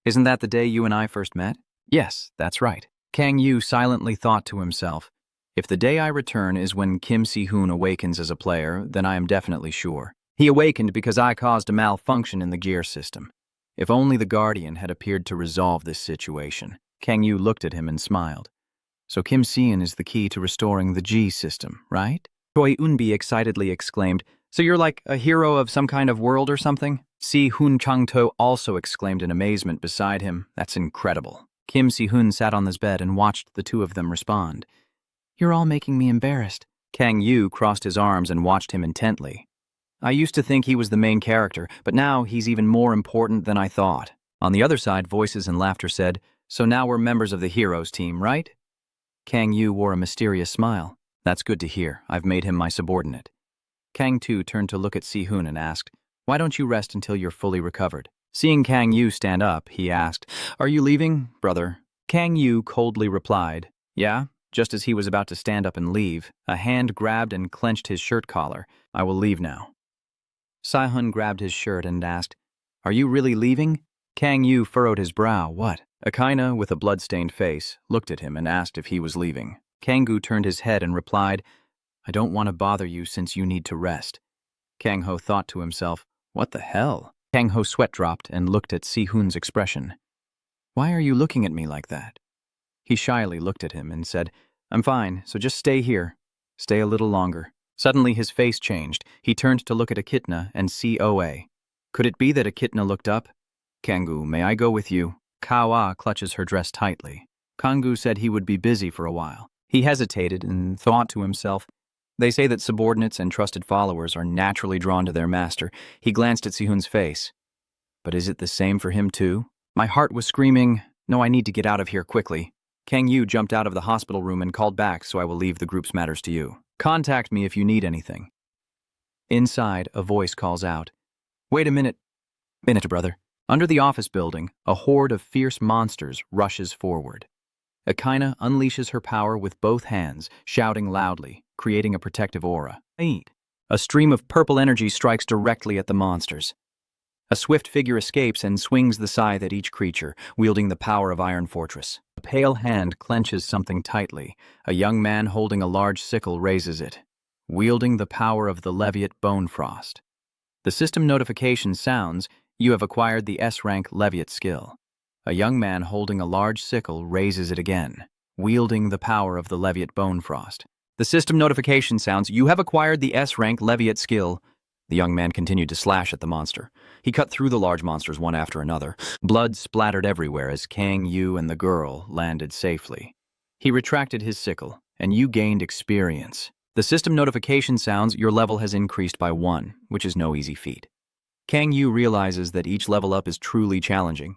Isn't that the day you and I first met? Yes, that's right. Kang Yu silently thought to himself, if the day I return is when Kim Si-hun awakens as a player, then I am definitely sure. He awakened because I caused a malfunction in the gear system. If only the Guardian had appeared to resolve this situation. Kang Yu looked at him and smiled. So Kim Si-hun is the key to restoring the G system, right? Choi Eunbi excitedly exclaimed, so you're like a hero of some kind of world or something? Si-hun Chang-to also exclaimed in amazement beside him, that's incredible. Kim Si-hun sat on his bed and watched the two of them respond. You're all making me embarrassed. Kang Yu crossed his arms and watched him intently. I used to think he was the main character, but now he's even more important than I thought. On the other side, voices and laughter said, so now we're members of the heroes team, right? Kang Yu wore a mysterious smile. That's good to hear. I've made him my subordinate. Kang too turned to look at Si-hun and asked, why don't you rest until you're fully recovered? Seeing Kang Yu stand up, he asked, are you leaving, brother? Kang Yu coldly replied, yeah. Just as he was about to stand up and leave, a hand grabbed and clenched his shirt collar. I will leave now. Si-hun grabbed his shirt and asked, are you really leaving? Kang Yu furrowed his brow. What? Akaina, with a blood-stained face, looked at him and asked if he was leaving. Kang-gu turned his head and replied, I don't want to bother you since you need to rest. Kang-ho thought to himself, what the hell? Kang-ho's sweat dropped and looked at Si-hun's expression. Why are you looking at me like that? He shyly looked at him and said, I'm fine, so just stay here. Stay a little longer. Suddenly his face changed. He turned to look at Echidna and COA. Could it be that Echidna looked up? Kang-gu, may I go with you? Kao-ah clutches her dress tightly. Kang-gu said he would be busy for a while. He hesitated and thought to himself, they say that subordinates and trusted followers are naturally drawn to their master. He glanced at Si-hun's face. But is it the same for him too? My heart was screaming, no, I need to get out of here quickly. Kang Yu jumped out of the hospital room and called back, so I will leave the group's matters to you. Contact me if you need anything. Inside, a voice calls out, wait a minute. Brother. Under the office building, a horde of fierce monsters rushes forward. Akaina unleashes her power with both hands, shouting loudly, creating a protective aura. A stream of purple energy strikes directly at the monsters. A swift figure escapes and swings the scythe at each creature, wielding the power of Iron Fortress. A pale hand clenches something tightly. A young man holding a large sickle raises it, wielding the power of the Leviate Bone Frost. The system notification sounds, you have acquired the S-rank Leviate skill. A young man holding a large sickle raises it again, wielding the power of the Leviate Bone Frost. The system notification sounds, you have acquired the S-rank Leviate skill. The young man continued to slash at the monster. He cut through the large monsters one after another. Blood splattered everywhere as Kang Yu and the girl landed safely. He retracted his sickle, and you gained experience. The system notification sounds, your level has increased by 1, which is no easy feat. Kang Yu realizes that each level up is truly challenging.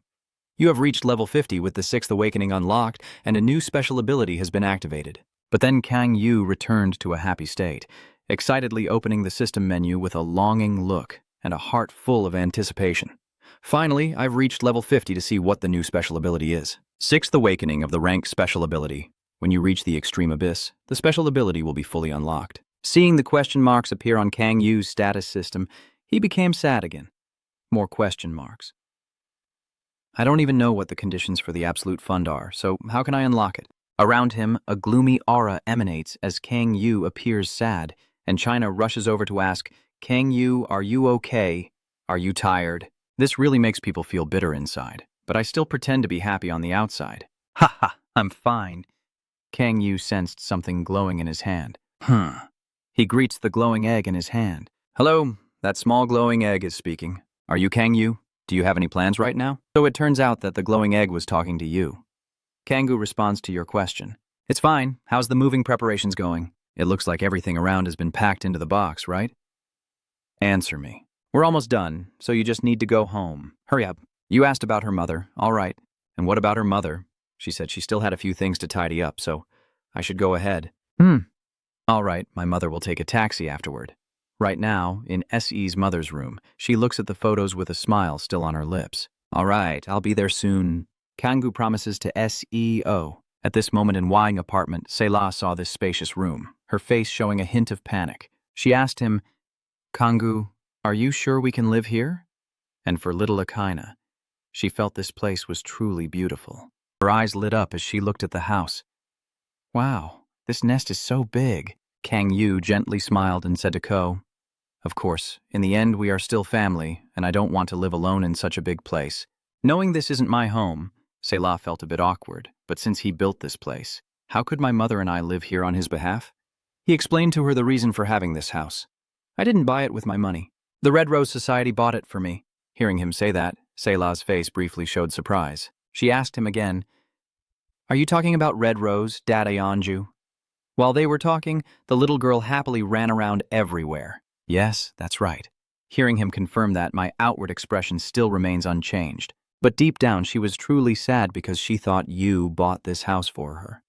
You have reached level 50 with the 6th awakening unlocked, and a new special ability has been activated. But then Kang Yu returned to a happy state, excitedly opening the system menu with a longing look and a heart full of anticipation. Finally, I've reached level 50 to see what the new special ability is. 6th awakening of the rank special ability. When you reach the extreme abyss, the special ability will be fully unlocked. Seeing the question marks appear on Kang Yu's status system, he became sad again. More question marks. I don't even know what the conditions for the absolute fund are, so how can I unlock it? Around him, a gloomy aura emanates as Kang Yu appears sad, and China rushes over to ask, Kang Yu, are you okay? Are you tired? This really makes people feel bitter inside, but I still pretend to be happy on the outside. Ha ha, I'm fine. Kang Yu sensed something glowing in his hand. He greets the glowing egg in his hand. Hello, that small glowing egg is speaking. Are you Kang Yu? Do you have any plans right now? So it turns out that the glowing egg was talking to you. Kang Yu responds to your question. It's fine. How's the moving preparations going? It looks like everything around has been packed into the box, right? Answer me. We're almost done, so you just need to go home. Hurry up. You asked about her mother. All right. And what about her mother? She said she still had a few things to tidy up, so I should go ahead. All right, my mother will take a taxi afterward. Right now, in SE's mother's room, she looks at the photos with a smile still on her lips. All right, I'll be there soon. Kang Yu promises to SEO. At this moment in Wang apartment, Sola saw this spacious room, her face showing a hint of panic. She asked him, Kang Yu, are you sure we can live here? And for little Akaina, she felt this place was truly beautiful. Her eyes lit up as she looked at the house. Wow, this nest is so big. Kang Yu gently smiled and said to Ko, of course, in the end we are still family, and I don't want to live alone in such a big place. Knowing this isn't my home, Sola felt a bit awkward, but since he built this place, how could my mother and I live here on his behalf? He explained to her the reason for having this house. I didn't buy it with my money. The Red Rose Society bought it for me. Hearing him say that, Sola's face briefly showed surprise. She asked him again, are you talking about Red Rose, Dada Yanju? While they were talking, the little girl happily ran around everywhere. Yes, that's right. Hearing him confirm that, my outward expression still remains unchanged. But deep down, she was truly sad because she thought you bought this house for her.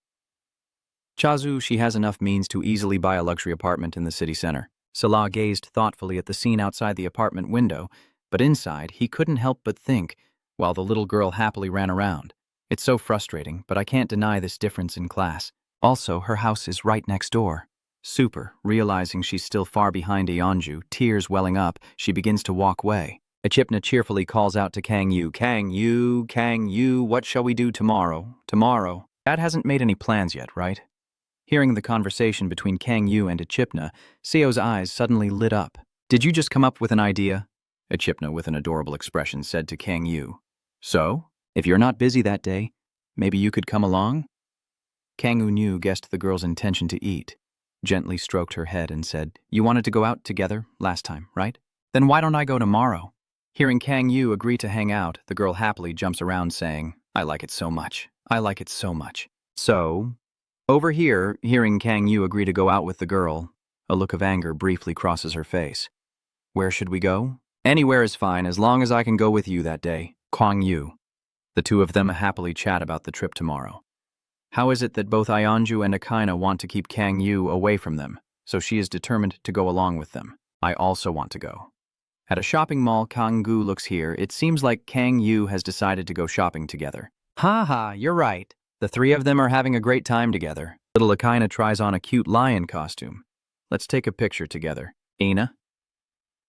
Chazu, she has enough means to easily buy a luxury apartment in the city center. Sola gazed thoughtfully at the scene outside the apartment window, but inside, he couldn't help but think, while the little girl happily ran around. It's so frustrating, but I can't deny this difference in class. Also, her house is right next door. Super, realizing she's still far behind Yeonju, tears welling up, she begins to walk away. Echipna cheerfully calls out to Kang Yu, Kang Yu, what shall we do tomorrow? Tomorrow. Dad hasn't made any plans yet, right? Hearing the conversation between Kang Yu and Echipna, Seo's eyes suddenly lit up. Did you just come up with an idea? Echipna, with an adorable expression, said to Kang Yu. So? If you're not busy that day, maybe you could come along? Kang Yu guessed the girl's intention to eat, gently stroked her head and said, you wanted to go out together last time, right? Then why don't I go tomorrow? Hearing Kang Yu agree to hang out, the girl happily jumps around saying, I like it so much. I like it so much. So, over here, hearing Kang Yu agree to go out with the girl, a look of anger briefly crosses her face. Where should we go? Anywhere is fine as long as I can go with you that day. Kang Yu. The two of them happily chat about the trip tomorrow. How is it that both Yeonju and Akaina want to keep Kang Yu away from them, so she is determined to go along with them? I also want to go. At a shopping mall, Kang Gu looks here. It seems like Kang Yu has decided to go shopping together. Ha, you're right. The three of them are having a great time together. Little Akaina tries on a cute lion costume. Let's take a picture together. Ina?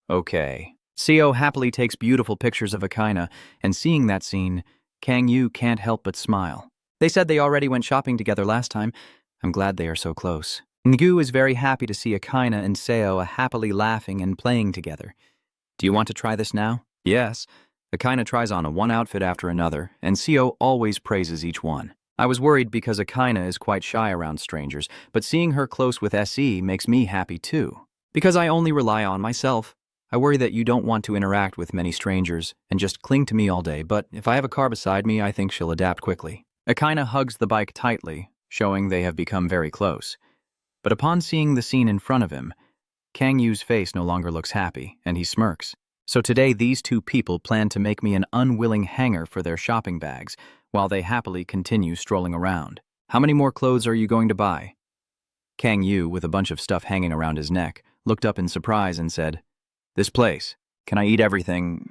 Okay. Seo happily takes beautiful pictures of Akaina, and seeing that scene, Kang Yu can't help but smile. They said they already went shopping together last time. I'm glad they are so close. Ngu is very happy to see Akaina and Seo happily laughing and playing together. Do you want to try this now? Yes. Akaina tries on one outfit after another, and Seo always praises each one. I was worried because Akaina is quite shy around strangers, but seeing her close with SE makes me happy too. Because I only rely on myself. I worry that you don't want to interact with many strangers and just cling to me all day, but if I have a car beside me, I think she'll adapt quickly. Akaina hugs the bike tightly, showing they have become very close. But upon seeing the scene in front of him, Kang Yu's face no longer looks happy, and he smirks. So today these two people plan to make me an unwilling hanger for their shopping bags, while they happily continue strolling around. How many more clothes are you going to buy? Kang Yu, with a bunch of stuff hanging around his neck, looked up in surprise and said, This place, can I eat everything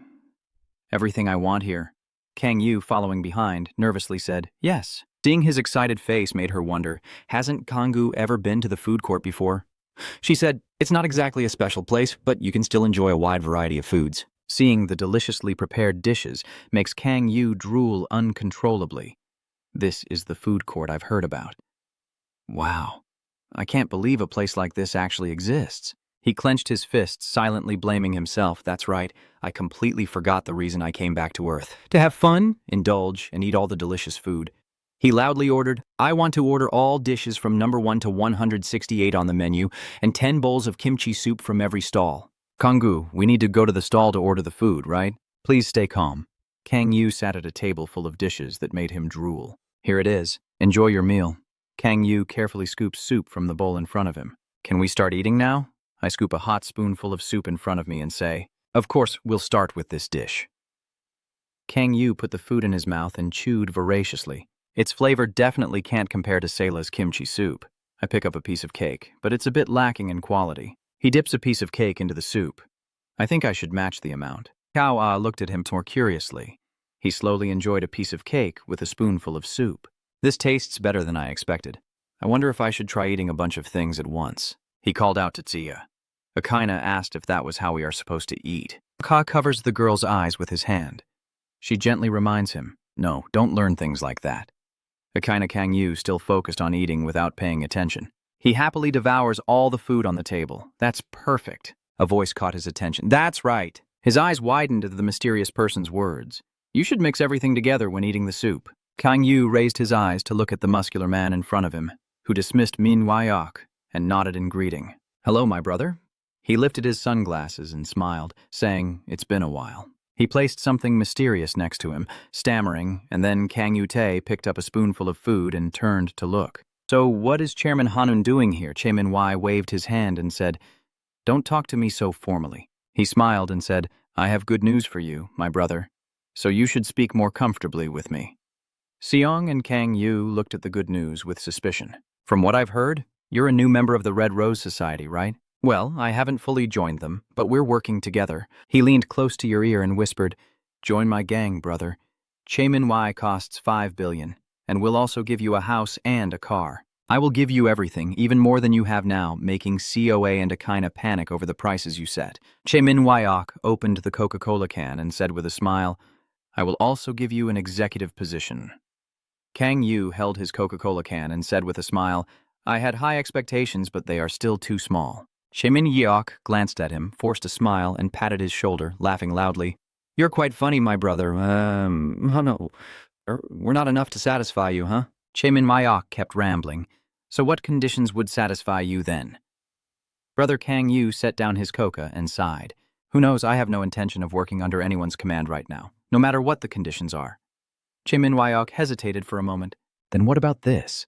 I want here? Kang Yu, following behind, nervously said, Yes. Seeing his excited face made her wonder, hasn't Kanggu ever been to the food court before? She said, It's not exactly a special place, but you can still enjoy a wide variety of foods. Seeing the deliciously prepared dishes makes Kang Yu drool uncontrollably. This is the food court I've heard about. Wow. I can't believe a place like this actually exists. He clenched his fists, silently blaming himself. That's right, I completely forgot the reason I came back to Earth. To have fun, indulge, and eat all the delicious food. He loudly ordered, I want to order all dishes from number 1 to 168 on the menu, and 10 bowls of kimchi soup from every stall. Kanggu, we need to go to the stall to order the food, right? Please stay calm. Kang Yu sat at a table full of dishes that made him drool. Here it is. Enjoy your meal. Kang Yu carefully scoops soup from the bowl in front of him. Can we start eating now? I scoop a hot spoonful of soup in front of me and say, of course, we'll start with this dish. Kang Yu put the food in his mouth and chewed voraciously. Its flavor definitely can't compare to Sela's kimchi soup. I pick up a piece of cake, but it's a bit lacking in quality. He dips a piece of cake into the soup. I think I should match the amount. Kao Ah looked at him more curiously. He slowly enjoyed a piece of cake with a spoonful of soup. This tastes better than I expected. I wonder if I should try eating a bunch of things at once. He called out to Tia. Akaina asked if that was how we are supposed to eat. Ka covers the girl's eyes with his hand. She gently reminds him, no, don't learn things like that. Akaina Kang Yu still focused on eating without paying attention. He happily devours all the food on the table. That's perfect. A voice caught his attention. That's right. His eyes widened at the mysterious person's words. You should mix everything together when eating the soup. Kang Yu raised his eyes to look at the muscular man in front of him, who dismissed Manhwa and nodded in greeting. Hello, my brother. He lifted his sunglasses and smiled, saying, it's been a while. He placed something mysterious next to him, stammering, and then Kang Yu-tae picked up a spoonful of food and turned to look. So what is Chairman Hanun doing here? Chairman Y waved his hand and said, don't talk to me so formally. He smiled and said, I have good news for you, my brother, so you should speak more comfortably with me. Seong and Kang Yu looked at the good news with suspicion. From what I've heard, you're a new member of the Red Rose Society, right? Well, I haven't fully joined them, but we're working together. He leaned close to your ear and whispered, join my gang, brother. Chaemin Y costs 5 billion, and we'll also give you a house and a car. I will give you everything, even more than you have now, making COA and Akaina panic over the prices you set. Chaemin Wyok opened the Coca-Cola can and said with a smile, I will also give you an executive position. Kang Yu held his Coca-Cola can and said with a smile, I had high expectations, but they are still too small. Chaemin Yeok glanced at him, forced a smile, and patted his shoulder, laughing loudly. You're quite funny, my brother. Oh no. We're not enough to satisfy you, huh? Chaemin Myok kept rambling. So what conditions would satisfy you then? Brother Kang Yu set down his coca and sighed. Who knows, I have no intention of working under anyone's command right now, no matter what the conditions are. Chaemin Wyok hesitated for a moment. Then what about this?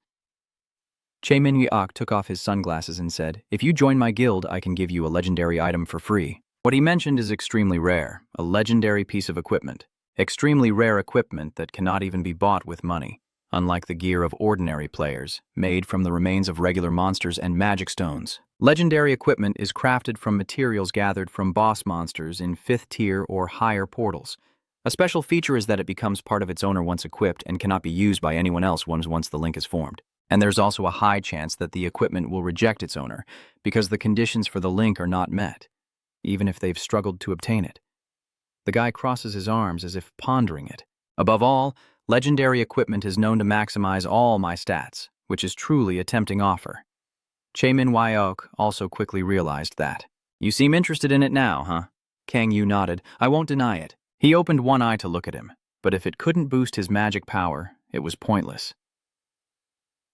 Chaemin Wyok took off his sunglasses and said, if you join my guild, I can give you a legendary item for free. What he mentioned is extremely rare, a legendary piece of equipment. Extremely rare equipment that cannot even be bought with money, unlike the gear of ordinary players, made from the remains of regular monsters and magic stones. Legendary equipment is crafted from materials gathered from boss monsters in 5th tier or higher portals. A special feature is that it becomes part of its owner once equipped and cannot be used by anyone else once the link is formed. And there's also a high chance that the equipment will reject its owner, because the conditions for the link are not met, even if they've struggled to obtain it. The guy crosses his arms as if pondering it. Above all, legendary equipment is known to maximize all my stats, which is truly a tempting offer. Chaemin Wyok also quickly realized that. You seem interested in it now, huh? Kang Yu nodded. I won't deny it. He opened one eye to look at him, but if it couldn't boost his magic power, it was pointless.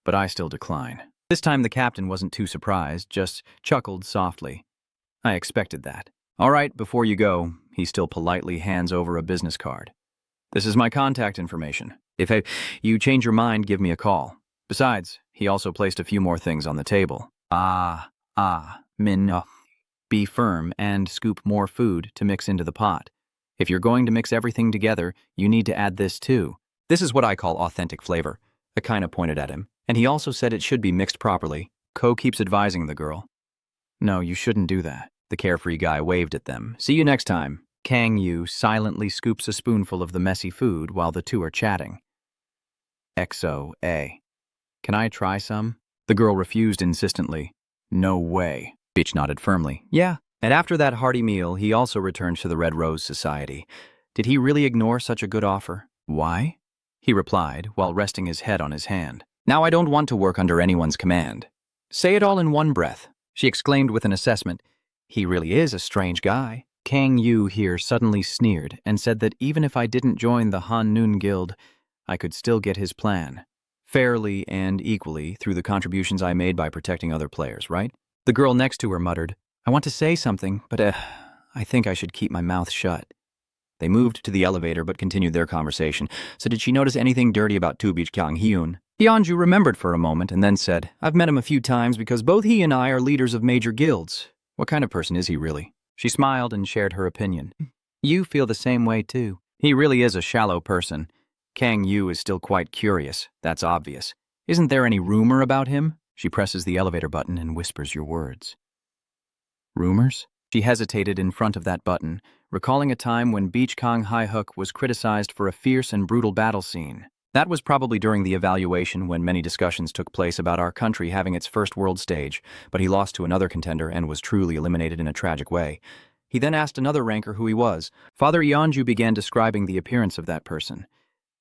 But I still decline. This time the captain wasn't too surprised, just chuckled softly. I expected that. All right, before you go, he still politely hands over a business card. This is my contact information. If you change your mind, give me a call. Besides, he also placed a few more things on the table. Be firm and scoop more food to mix into the pot. If you're going to mix everything together, you need to add this too. This is what I call authentic flavor. Akaina pointed at him, and he also said it should be mixed properly. Ko keeps advising the girl. No, you shouldn't do that. The carefree guy waved at them. See you next time. Kang Yu silently scoops a spoonful of the messy food while the two are chatting. XOA. Can I try some? The girl refused insistently. No way. Beach nodded firmly. Yeah. And after that hearty meal, he also returned to the Red Rose Society. Did he really ignore such a good offer? Why? he replied while resting his head on his hand. Now I don't want to work under anyone's command. Say it all in one breath, she exclaimed with an assessment. He really is a strange guy. Kang Yu here suddenly sneered and said that even if I didn't join the Han Noon Guild, I could still get his plan. Fairly and equally through the contributions I made by protecting other players, right? The girl next to her muttered, I want to say something, but I think I should keep my mouth shut. They moved to the elevator but continued their conversation. So did she notice anything dirty about Tubich Kang Hyun? Yeonju remembered for a moment and then said, I've met him a few times because both he and I are leaders of major guilds. What kind of person is he really? She smiled and shared her opinion. You feel the same way too. He really is a shallow person. Kang Yu is still quite curious, that's obvious. Isn't there any rumor about him? She presses the elevator button and whispers your words. Rumors? She hesitated in front of that button, recalling a time when Beach Kang Hai-hook was criticized for a fierce and brutal battle scene. That was probably during the evaluation when many discussions took place about our country having its first world stage, but he lost to another contender and was truly eliminated in a tragic way. He then asked another ranker who he was. Father Yeonju began describing the appearance of that person.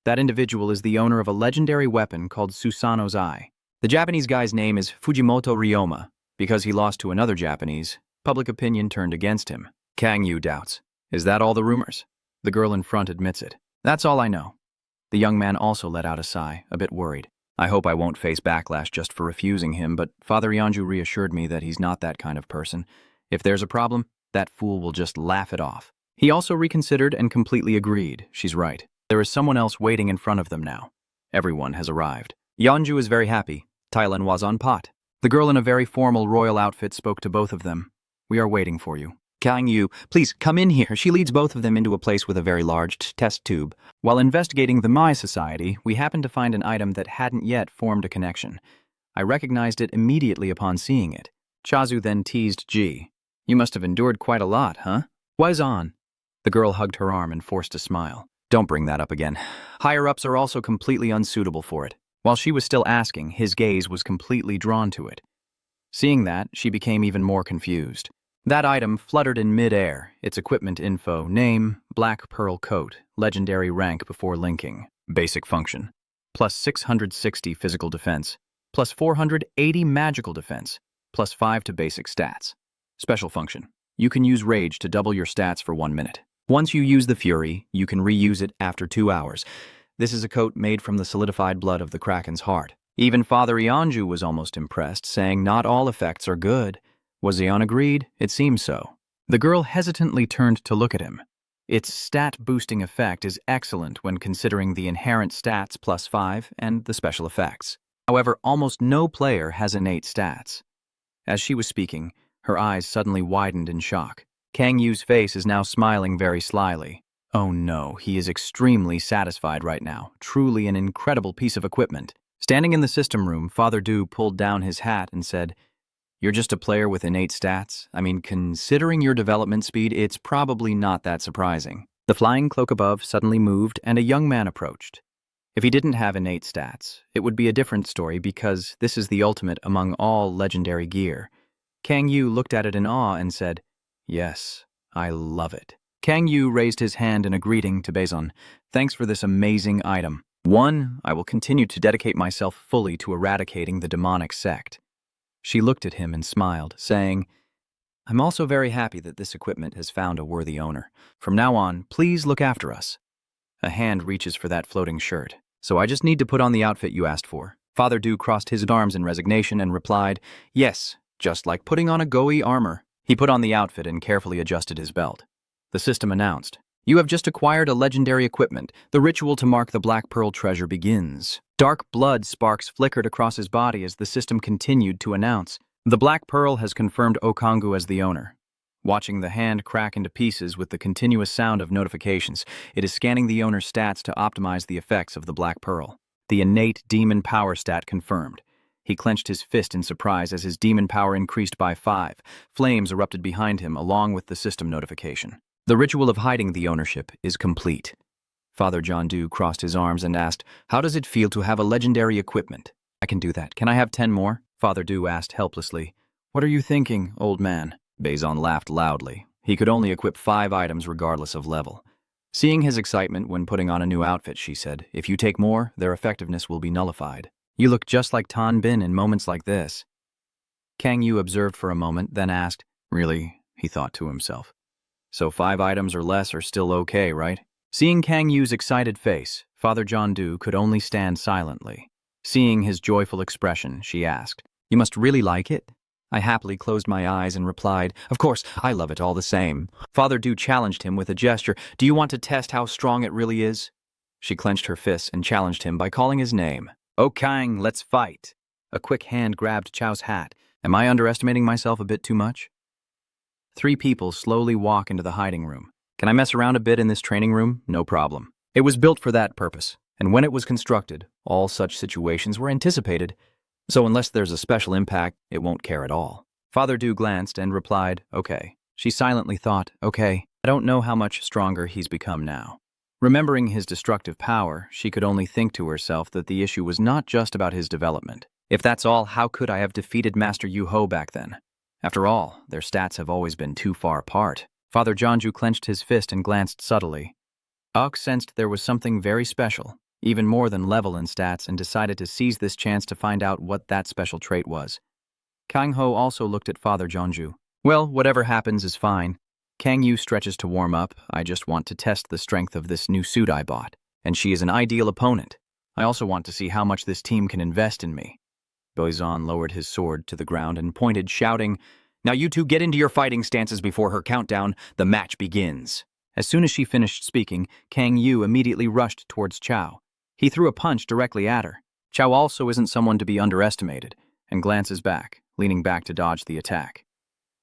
That individual is the owner of a legendary weapon called Susanoo's Eye. The Japanese guy's name is Fujimoto Ryoma. Because he lost to another Japanese, public opinion turned against him. Kang Yu doubts. Is that all the rumors? The girl in front admits it. That's all I know. The young man also let out a sigh, a bit worried. I hope I won't face backlash just for refusing him, but Father Yeonju reassured me that he's not that kind of person. If there's a problem, that fool will just laugh it off. He also reconsidered and completely agreed. She's right. There is someone else waiting in front of them now. Everyone has arrived. Yeonju is very happy. Thailand was on pot. The girl in a very formal royal outfit spoke to both of them. We are waiting for you. Kang Yu, please come in here. She leads both of them into a place with a very large test tube. While investigating the Mai Society, we happened to find an item that hadn't yet formed a connection. I recognized it immediately upon seeing it. Chazu then teased Ji. You must have endured quite a lot, huh? Was on. The girl hugged her arm and forced a smile. Don't bring that up again. Higher-ups are also completely unsuitable for it. While she was still asking, his gaze was completely drawn to it. Seeing that, she became even more confused. That item fluttered in mid-air, its equipment info, name, black pearl coat, legendary rank before linking, basic function, plus 660 physical defense, plus 480 magical defense, plus 5 to basic stats. Special function, you can use rage to double your stats for 1 minute. Once you use the fury, you can reuse it after 2 hours. This is a coat made from the solidified blood of the Kraken's heart. Even Father Yeonju was almost impressed, saying not all effects are good. Was Eon agreed? It seems so. The girl hesitantly turned to look at him. Its stat-boosting effect is excellent when considering the inherent stats plus 5 and the special effects. However, almost no player has innate stats. As she was speaking, her eyes suddenly widened in shock. Kang Yu's face is now smiling very slyly. Oh no, he is extremely satisfied right now. Truly an incredible piece of equipment. Standing in the system room, Father Du pulled down his hat and said, You're just a player with innate stats? I mean, considering your development speed, it's probably not that surprising. The flying cloak above suddenly moved and a young man approached. If he didn't have innate stats, it would be a different story because this is the ultimate among all legendary gear. Kang Yu looked at it in awe and said, Yes, I love it. Kang Yu raised his hand in a greeting to Baezon. Thanks for this amazing item. 1, I will continue to dedicate myself fully to eradicating the demonic sect. She looked at him and smiled, saying, I'm also very happy that this equipment has found a worthy owner. From now on, please look after us. A hand reaches for that floating shirt. So I just need to put on the outfit you asked for. Father Du crossed his arms in resignation and replied, Yes, just like putting on a Goi armor. He put on the outfit and carefully adjusted his belt. The system announced, You have just acquired a legendary equipment. The ritual to mark the Black Pearl treasure begins. Dark blood sparks flickered across his body as the system continued to announce, The Black Pearl has confirmed Okangu as the owner. Watching the hand crack into pieces with the continuous sound of notifications, it is scanning the owner's stats to optimize the effects of the Black Pearl. The innate demon power stat confirmed. He clenched his fist in surprise as his demon power increased by 5. Flames erupted behind him along with the system notification. The ritual of hiding the ownership is complete. Father John Du crossed his arms and asked, How does it feel to have a legendary equipment? I can do that. Can I have 10 more? Father Du asked helplessly. What are you thinking, old man? Baezon laughed loudly. He could only equip 5 items regardless of level. Seeing his excitement when putting on a new outfit, she said, "If you take more, their effectiveness will be nullified." You look just like Tan Bin in moments like this. Kang Yu observed for a moment, then asked, "Really?" he thought to himself. "So 5 items or less are still okay, right?" Seeing Kang Yu's excited face, Father John Doe could only stand silently. Seeing his joyful expression, she asked, "You must really like it?" I happily closed my eyes and replied, "Of course, I love it all the same." Father Doe challenged him with a gesture. "Do you want to test how strong it really is?" She clenched her fists and challenged him by calling his name. "Oh, Kang, let's fight." A quick hand grabbed Chow's hat. Am I underestimating myself a bit too much? 3 people slowly walk into the hiding room. Can I mess around a bit in this training room? No problem. It was built for that purpose, and when it was constructed, all such situations were anticipated. So unless there's a special impact, it won't care at all. Father Doe glanced and replied, "Okay." She silently thought, "Okay, I don't know how much stronger he's become now." Remembering his destructive power, she could only think to herself that the issue was not just about his development. If that's all, how could I have defeated Master Yu Ho back then? After all, their stats have always been too far apart. Father Johnju clenched his fist and glanced subtly. Auk sensed there was something very special, even more than level in stats, and decided to seize this chance to find out what that special trait was. Kang Ho also looked at Father Johnju. "Well, whatever happens is fine. Kang Yu stretches to warm up. I just want to test the strength of this new suit I bought, and she is an ideal opponent. I also want to see how much this team can invest in me." Boizon lowered his sword to the ground and pointed, shouting, "Now you two get into your fighting stances before her countdown. The match begins." As soon as she finished speaking, Kang Yu immediately rushed towards Chow. He threw a punch directly at her. Chow also isn't someone to be underestimated, and glances back, leaning back to dodge the attack.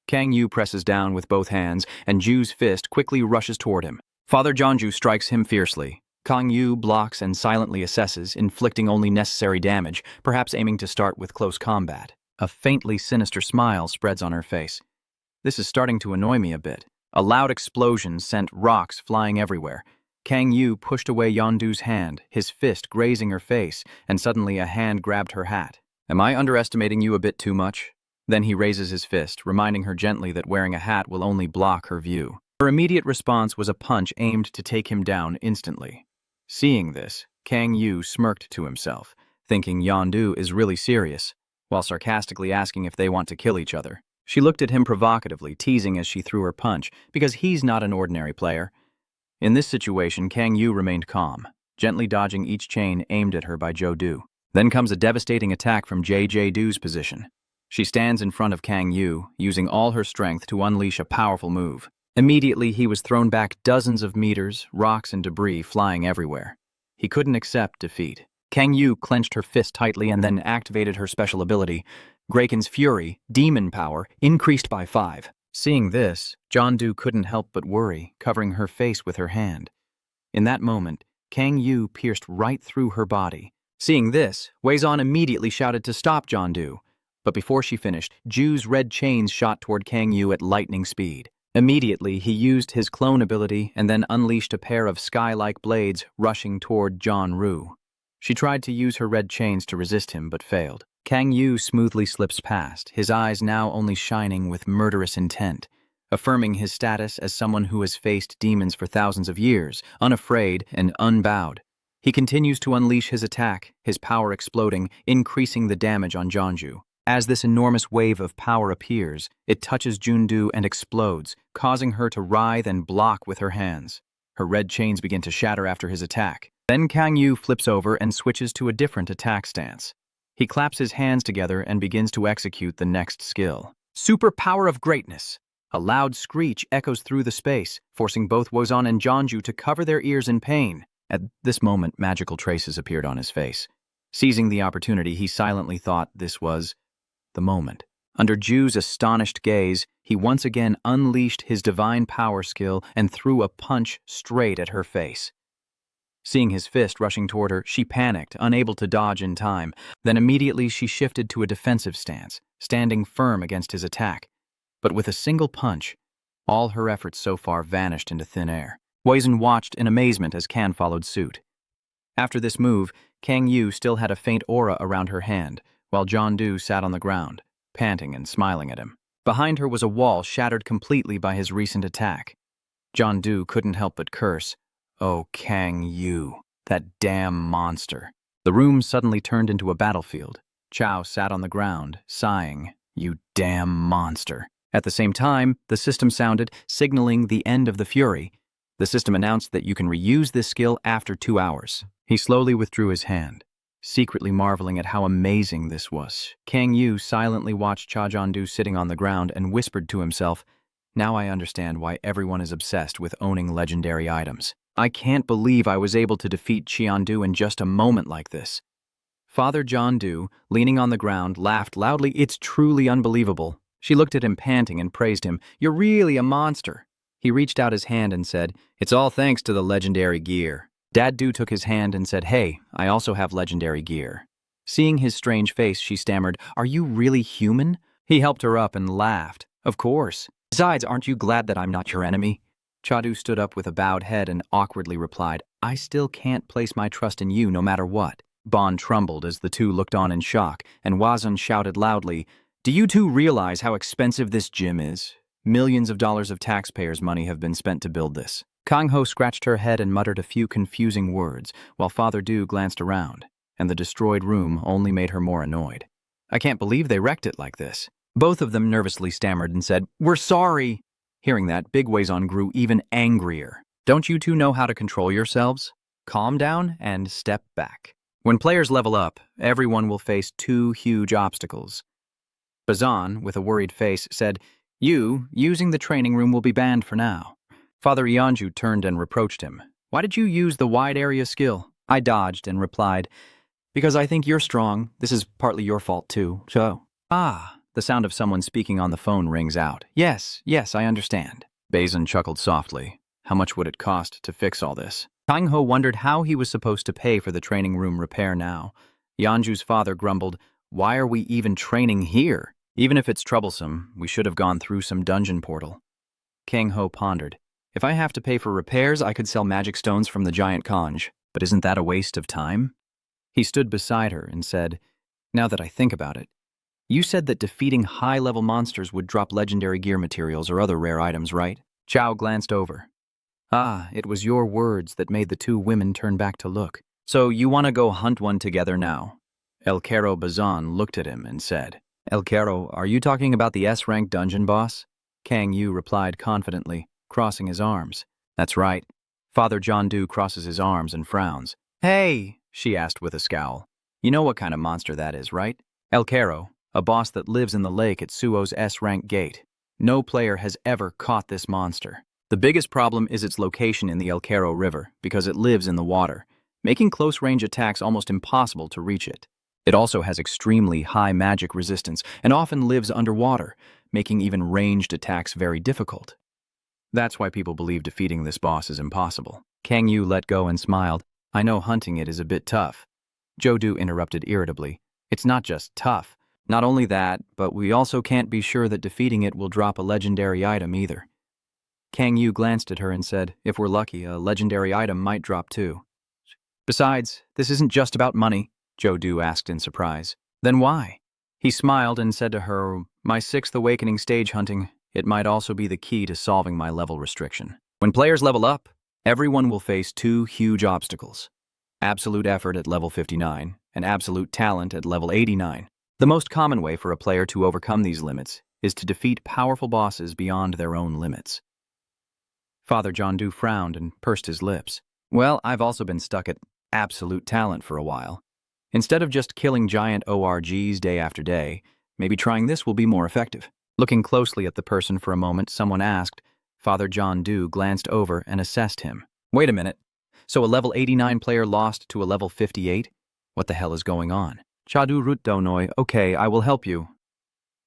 Kang Yu presses down with both hands, and Ju's fist quickly rushes toward him. Father Johnju strikes him fiercely. Kang Yu blocks and silently assesses, inflicting only necessary damage, perhaps aiming to start with close combat. A faintly sinister smile spreads on her face. This is starting to annoy me a bit. A loud explosion sent rocks flying everywhere. Kang Yu pushed away Yondu's hand, his fist grazing her face, and suddenly a hand grabbed her hat. "Am I underestimating you a bit too much?" Then he raises his fist, reminding her gently that wearing a hat will only block her view. Her immediate response was a punch aimed to take him down instantly. Seeing this, Kang Yu smirked to himself, thinking Yondu is really serious, while sarcastically asking if they want to kill each other. She looked at him provocatively, teasing as she threw her punch, because he's not an ordinary player. In this situation, Kang Yu remained calm, gently dodging each chain aimed at her by Zhou Du. Then comes a devastating attack from JJ Du's position. She stands in front of Kang Yu, using all her strength to unleash a powerful move. Immediately, he was thrown back dozens of meters, rocks and debris flying everywhere. He couldn't accept defeat. Kang Yu clenched her fist tightly and then activated her special ability. Graken's Fury, demon power, increased by 5. Seeing this, Jondu couldn't help but worry, covering her face with her hand. In that moment, Kang Yu pierced right through her body. Seeing this, Weizon immediately shouted to stop Jondu. But before she finished, Ju's red chains shot toward Kang Yu at lightning speed. Immediately, he used his clone ability and then unleashed a pair of sky-like blades rushing toward John Ru. She tried to use her red chains to resist him, but failed. Kang Yu smoothly slips past, his eyes now only shining with murderous intent, affirming his status as someone who has faced demons for thousands of years, unafraid and unbowed. He continues to unleash his attack, his power exploding, increasing the damage on Jonju. As this enormous wave of power appears, it touches Jundu and explodes, causing her to writhe and block with her hands. Her red chains begin to shatter after his attack. Then Kang Yu flips over and switches to a different attack stance. He claps his hands together and begins to execute the next skill. Super Power of Greatness! A loud screech echoes through the space, forcing both Wozon and Jonju to cover their ears in pain. At this moment, magical traces appeared on his face. Seizing the opportunity, he silently thought this was the moment. Under Ju's astonished gaze, he once again unleashed his divine power skill and threw a punch straight at her face. Seeing his fist rushing toward her, she panicked, unable to dodge in time. Then immediately she shifted to a defensive stance, standing firm against his attack. But with a single punch, all her efforts so far vanished into thin air. Weizhen watched in amazement as Kan followed suit. After this move, Kang Yu still had a faint aura around her hand, while John Du sat on the ground, panting and smiling at him. Behind her was a wall shattered completely by his recent attack. John Du couldn't help but curse, Oh, Kang Yu, that damn monster. The room suddenly turned into a battlefield. Chow sat on the ground, sighing, "You damn monster." At the same time, the system sounded, signaling the end of the fury. The system announced that you can reuse this skill after 2 hours. He slowly withdrew his hand, secretly marveling at how amazing this was. Kang Yu silently watched Cha Jandu sitting on the ground and whispered to himself, "Now I understand why everyone is obsessed with owning legendary items. I can't believe I was able to defeat Qiandu in just a moment like this." Father John Du, leaning on the ground, laughed loudly. "It's truly unbelievable." She looked at him panting and praised him. "You're really a monster." He reached out his hand and said, "It's all thanks to the legendary gear." Dad Du took his hand and said, "Hey, I also have legendary gear." Seeing his strange face, she stammered, "Are you really human?" He helped her up and laughed. "Of course. Besides, aren't you glad that I'm not your enemy?" Chadu stood up with a bowed head and awkwardly replied, "I still can't place my trust in you no matter what." Bon trembled as the two looked on in shock, and Wazun shouted loudly, "Do you two realize how expensive this gym is? Millions of dollars of taxpayers' money have been spent to build this." Kang Ho scratched her head and muttered a few confusing words, while Father Du glanced around, and the destroyed room only made her more annoyed. "I can't believe they wrecked it like this." Both of them nervously stammered and said, "We're sorry." Hearing that, Big Wazon grew even angrier. "Don't you two know how to control yourselves? Calm down and step back. When players level up, everyone will face 2 huge obstacles." Bazan, with a worried face, said, "You, using the training room will be banned for now." Father Ianju turned and reproached him. "Why did you use the wide area skill?" I dodged and replied, "Because I think you're strong. This is partly your fault too, so." "Ah." The sound of someone speaking on the phone rings out. Yes, I understand." Bazan chuckled softly. How much would it cost to fix all this? Kang Ho wondered how he was supposed to pay for the training room repair now. Yanju's father grumbled, "Why are we even training here? Even if it's troublesome, we should have gone through some dungeon portal." Kang Ho pondered, "If I have to pay for repairs, I could sell magic stones from the giant conch. But isn't that a waste of time?" He stood beside her and said, "Now that I think about it, you said that defeating high-level monsters would drop legendary gear materials or other rare items, right?" Chow glanced over. "Ah, it was your words that made the 2 women turn back to look. So you want to go hunt one together now?" El Caro Bazan looked at him and said, "El Caro, are you talking about the S-rank dungeon boss?" Kang Yu replied confidently, crossing his arms. "That's right." Father John Du crosses his arms and frowns. "Hey," she asked with a scowl, "you know what kind of monster that is, right?" El Caro, a boss that lives in the lake at Suo's S-rank gate. No player has ever caught this monster. The biggest problem is its location in the El Caro River, because it lives in the water, making close-range attacks almost impossible to reach it. It also has extremely high magic resistance and often lives underwater, making even ranged attacks very difficult. That's why people believe defeating this boss is impossible. Kang Yu let go and smiled. "I know hunting it is a bit tough." Jodu interrupted irritably. "It's not just tough. Not only that, but we also can't be sure that defeating it will drop a legendary item either." Kang Yu glanced at her and said, "If we're lucky, a legendary item might drop too." "Besides, this isn't just about money," Jodu asked in surprise. "Then why?" He smiled and said to her, "My 6th awakening stage hunting, it might also be the key to solving my level restriction. When players level up, everyone will face 2 huge obstacles. Absolute effort at level 59 and absolute talent at level 89. The most common way for a player to overcome these limits is to defeat powerful bosses beyond their own limits." Father John Du frowned and pursed his lips. "Well, I've also been stuck at absolute talent for a while. Instead of just killing giant ORGs day after day, maybe trying this will be more effective." Looking closely at the person for a moment, someone asked. Father John Du glanced over and assessed him. "Wait a minute. So a level 89 player lost to a level 58? What the hell is going on?" "Chadu Rutdonoi, okay, I will help you."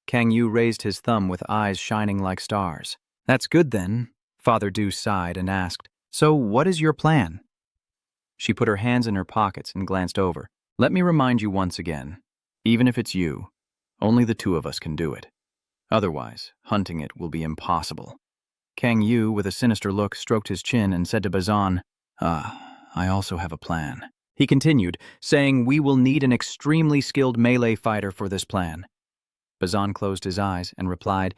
Kang Yu raised his thumb with eyes shining like stars. "That's good then." Father Du sighed and asked, "So what is your plan?" She put her hands in her pockets and glanced over. "Let me remind you once again, even if it's you, only the 2 of us can do it. Otherwise, hunting it will be impossible." Kang Yu, with a sinister look, stroked his chin and said to Bazan, "I also have a plan." He continued, saying, "We will need an extremely skilled melee fighter for this plan." Bazan closed his eyes and replied,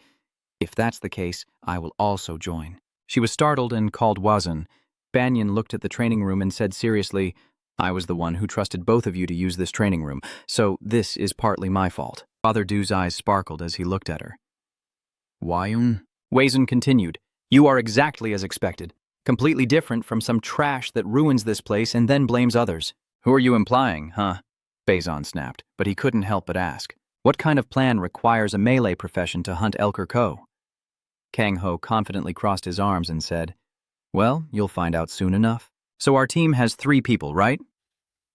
"If that's the case, I will also join." She was startled and called Wazun. Banyan looked at the training room and said seriously, I was the one who trusted both of you to use this training room, so this is partly my fault. Father Du's eyes sparkled as he looked at her. Whyun? Weizun continued, you are exactly as expected. Completely different from some trash that ruins this place and then blames others. Who are you implying, huh? Beizon snapped, but he couldn't help but ask. What kind of plan requires a melee profession to hunt Elker Ko? Kang Ho confidently crossed his arms and said, well, you'll find out soon enough. So our team has 3 people, right?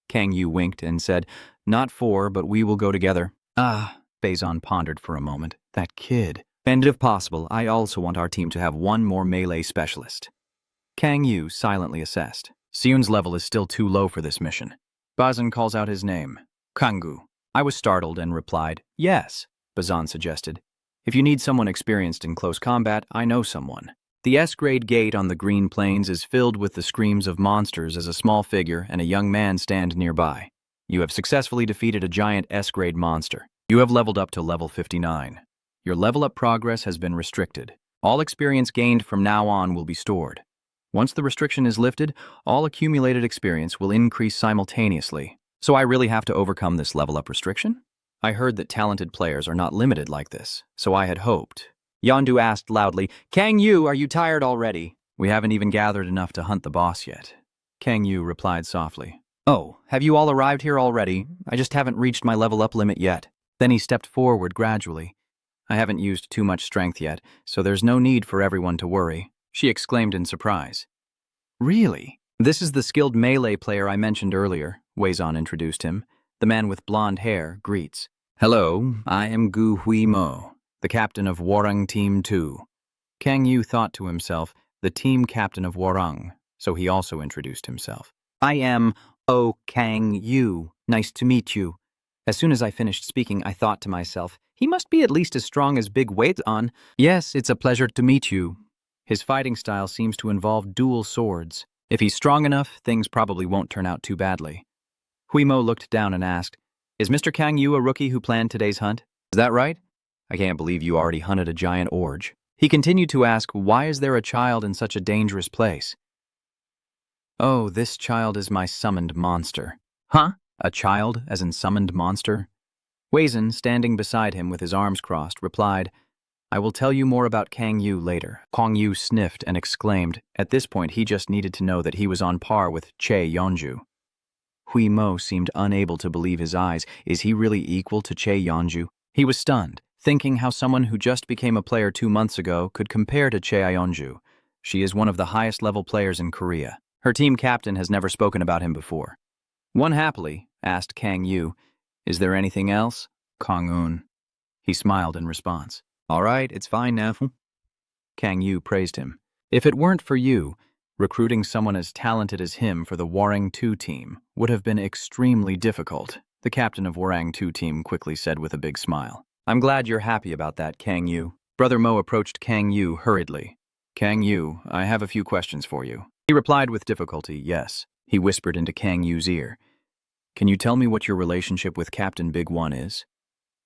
Kang Yu winked and said, not 4, but we will go together. Beizon pondered for a moment. That kid. And if possible, I also want our team to have 1 more melee specialist. Kang Yu silently assessed. Seun's level is still too low for this mission. Bazan calls out his name. Kanggu. I was startled and replied, yes, Bazan suggested. If you need someone experienced in close combat, I know someone. The S-grade gate on the Green Plains is filled with the screams of monsters as a small figure and a young man stand nearby. You have successfully defeated a giant S-grade monster. You have leveled up to level 59. Your level-up progress has been restricted. All experience gained from now on will be stored. Once the restriction is lifted, all accumulated experience will increase simultaneously. So I really have to overcome this level-up restriction? I heard that talented players are not limited like this, so I had hoped. Yondu asked loudly, Kang Yu, are you tired already? We haven't even gathered enough to hunt the boss yet. Kang Yu replied softly. Oh, have you all arrived here already? I just haven't reached my level-up limit yet. Then he stepped forward gradually. I haven't used too much strength yet, so there's no need for everyone to worry, she exclaimed in surprise. Really? This is the skilled melee player I mentioned earlier, Weizon introduced him. The man with blonde hair greets. Hello, I am Gu Hui Mo, the captain of Warang Team 2. Kang Yu thought to himself, the team captain of Warang, so he also introduced himself. I am, Kang Yu, nice to meet you. As soon as I finished speaking, I thought to myself, he must be at least as strong as Big Weizon. Yes, it's a pleasure to meet you. His fighting style seems to involve dual swords. If he's strong enough, things probably won't turn out too badly. Huimo looked down and asked, is Mr. Kang Yu a rookie who planned today's hunt? Is that right? I can't believe you already hunted a giant orge. He continued to ask, why is there a child in such a dangerous place? Oh, this child is my summoned monster. Huh? A child, as in summoned monster? Weizon, standing beside him with his arms crossed, replied, I will tell you more about Kang Yu later. Kang Yu sniffed and exclaimed. At this point, he just needed to know that he was on par with Che Yonju. Hui Mo seemed unable to believe his eyes. Is he really equal to Che Yonju? He was stunned, thinking how someone who just became a player 2 months ago could compare to Che Yonju. She is one of the highest level players in Korea. Her team captain has never spoken about him before. One happily, asked Kang Yu, is there anything else? Kang-un. He smiled in response. All right, it's fine now. Kang Yu praised him. If it weren't for you, recruiting someone as talented as him for the Warang 2 team would have been extremely difficult, the captain of Warang 2 team quickly said with a big smile. I'm glad you're happy about that, Kang Yu. Brother Mo approached Kang Yu hurriedly. Kang Yu, I have a few questions for you. He replied with difficulty, yes. He whispered into Kang Yu's ear. Can you tell me what your relationship with Captain Big One is?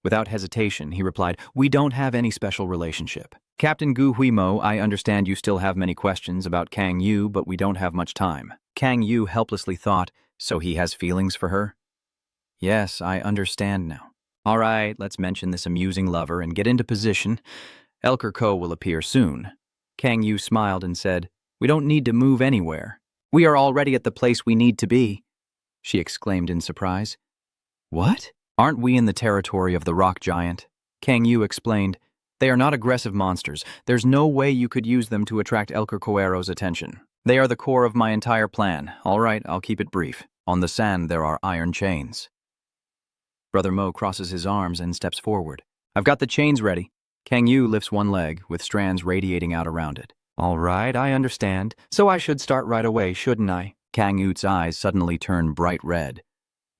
Without hesitation, he replied, we don't have any special relationship. Captain Gu Huimo, I understand you still have many questions about Kang Yu, but we don't have much time. Kang Yu helplessly thought, so he has feelings for her? Yes, I understand now. All right, let's mention this amusing lover and get into position. Elker Ko will appear soon. Kang Yu smiled and said, we don't need to move anywhere. We are already at the place we need to be, she exclaimed in surprise. What? Aren't we in the territory of the rock giant? Kang Yu explained, they are not aggressive monsters. There's no way you could use them to attract Elker Koero's attention. They are the core of my entire plan. All right, I'll keep it brief. On the sand, there are iron chains. Brother Mo crosses his arms and steps forward. I've got the chains ready. Kang Yu lifts one leg, with strands radiating out around it. All right, I understand. So I should start right away, shouldn't I? Kang Yu's eyes suddenly turn bright red.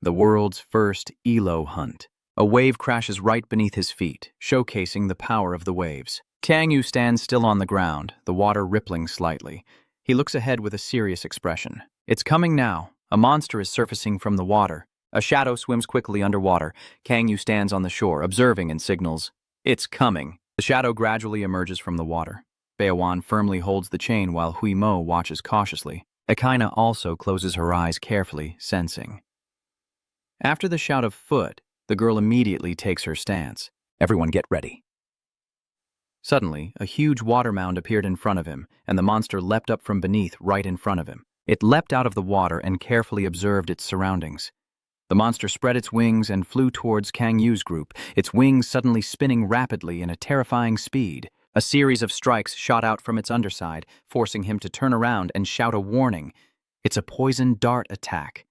The world's first Elo hunt. A wave crashes right beneath his feet, showcasing the power of the waves. Kang Yu stands still on the ground, the water rippling slightly. He looks ahead with a serious expression. It's coming now. A monster is surfacing from the water. A shadow swims quickly underwater. Kang Yu stands on the shore, observing and signals. It's coming. The shadow gradually emerges from the water. Beowan firmly holds the chain while Hui Mo watches cautiously. Akaina also closes her eyes carefully, sensing. After the shout of foot, the girl immediately takes her stance. Everyone get ready. Suddenly, a huge water mound appeared in front of him, and the monster leapt up from beneath right in front of him. It leapt out of the water and carefully observed its surroundings. The monster spread its wings and flew towards Kang Yu's group, its wings suddenly spinning rapidly in a terrifying speed. A series of strikes shot out from its underside, forcing him to turn around and shout a warning. It's a poison dart attack.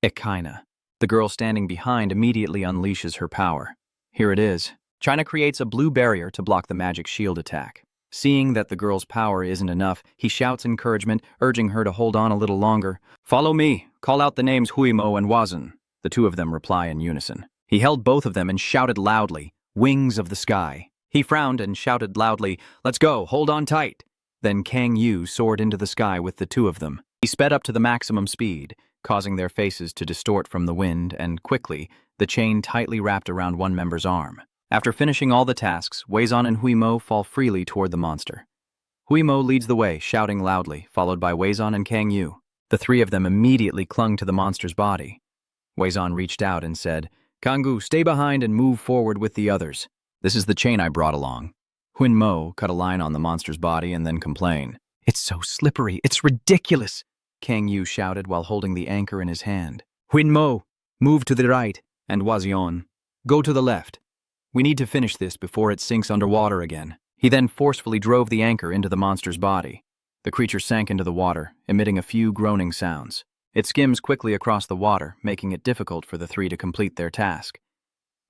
Akaina. The girl standing behind immediately unleashes her power. Here it is. China creates a blue barrier to block the magic shield attack. Seeing that the girl's power isn't enough, he shouts encouragement, urging her to hold on a little longer. Follow me. Call out the names Huimo and Wazun. The two of them reply in unison. He held both of them and shouted loudly, Wings of the Sky. He frowned and shouted loudly, Let's go, hold on tight. Then Kang Yu soared into the sky with the two of them. He sped up to the maximum speed, causing their faces to distort from the wind, and quickly, the chain tightly wrapped around one member's arm. After finishing all the tasks, Huizan and Huimo fall freely toward the monster. Huimo leads the way, shouting loudly, followed by Huizan and Kang Yu. The three of them immediately clung to the monster's body. Huizan reached out and said, Kanggu, stay behind and move forward with the others. This is the chain I brought along. Huinmo cut a line on the monster's body and then complained. It's so slippery, it's ridiculous, Kang Yu shouted while holding the anchor in his hand. Huinmo, move to the right, and Wazion, go to the left. We need to finish this before it sinks underwater again. He then forcefully drove the anchor into the monster's body. The creature sank into the water, emitting a few groaning sounds. It skims quickly across the water, making it difficult for the three to complete their task.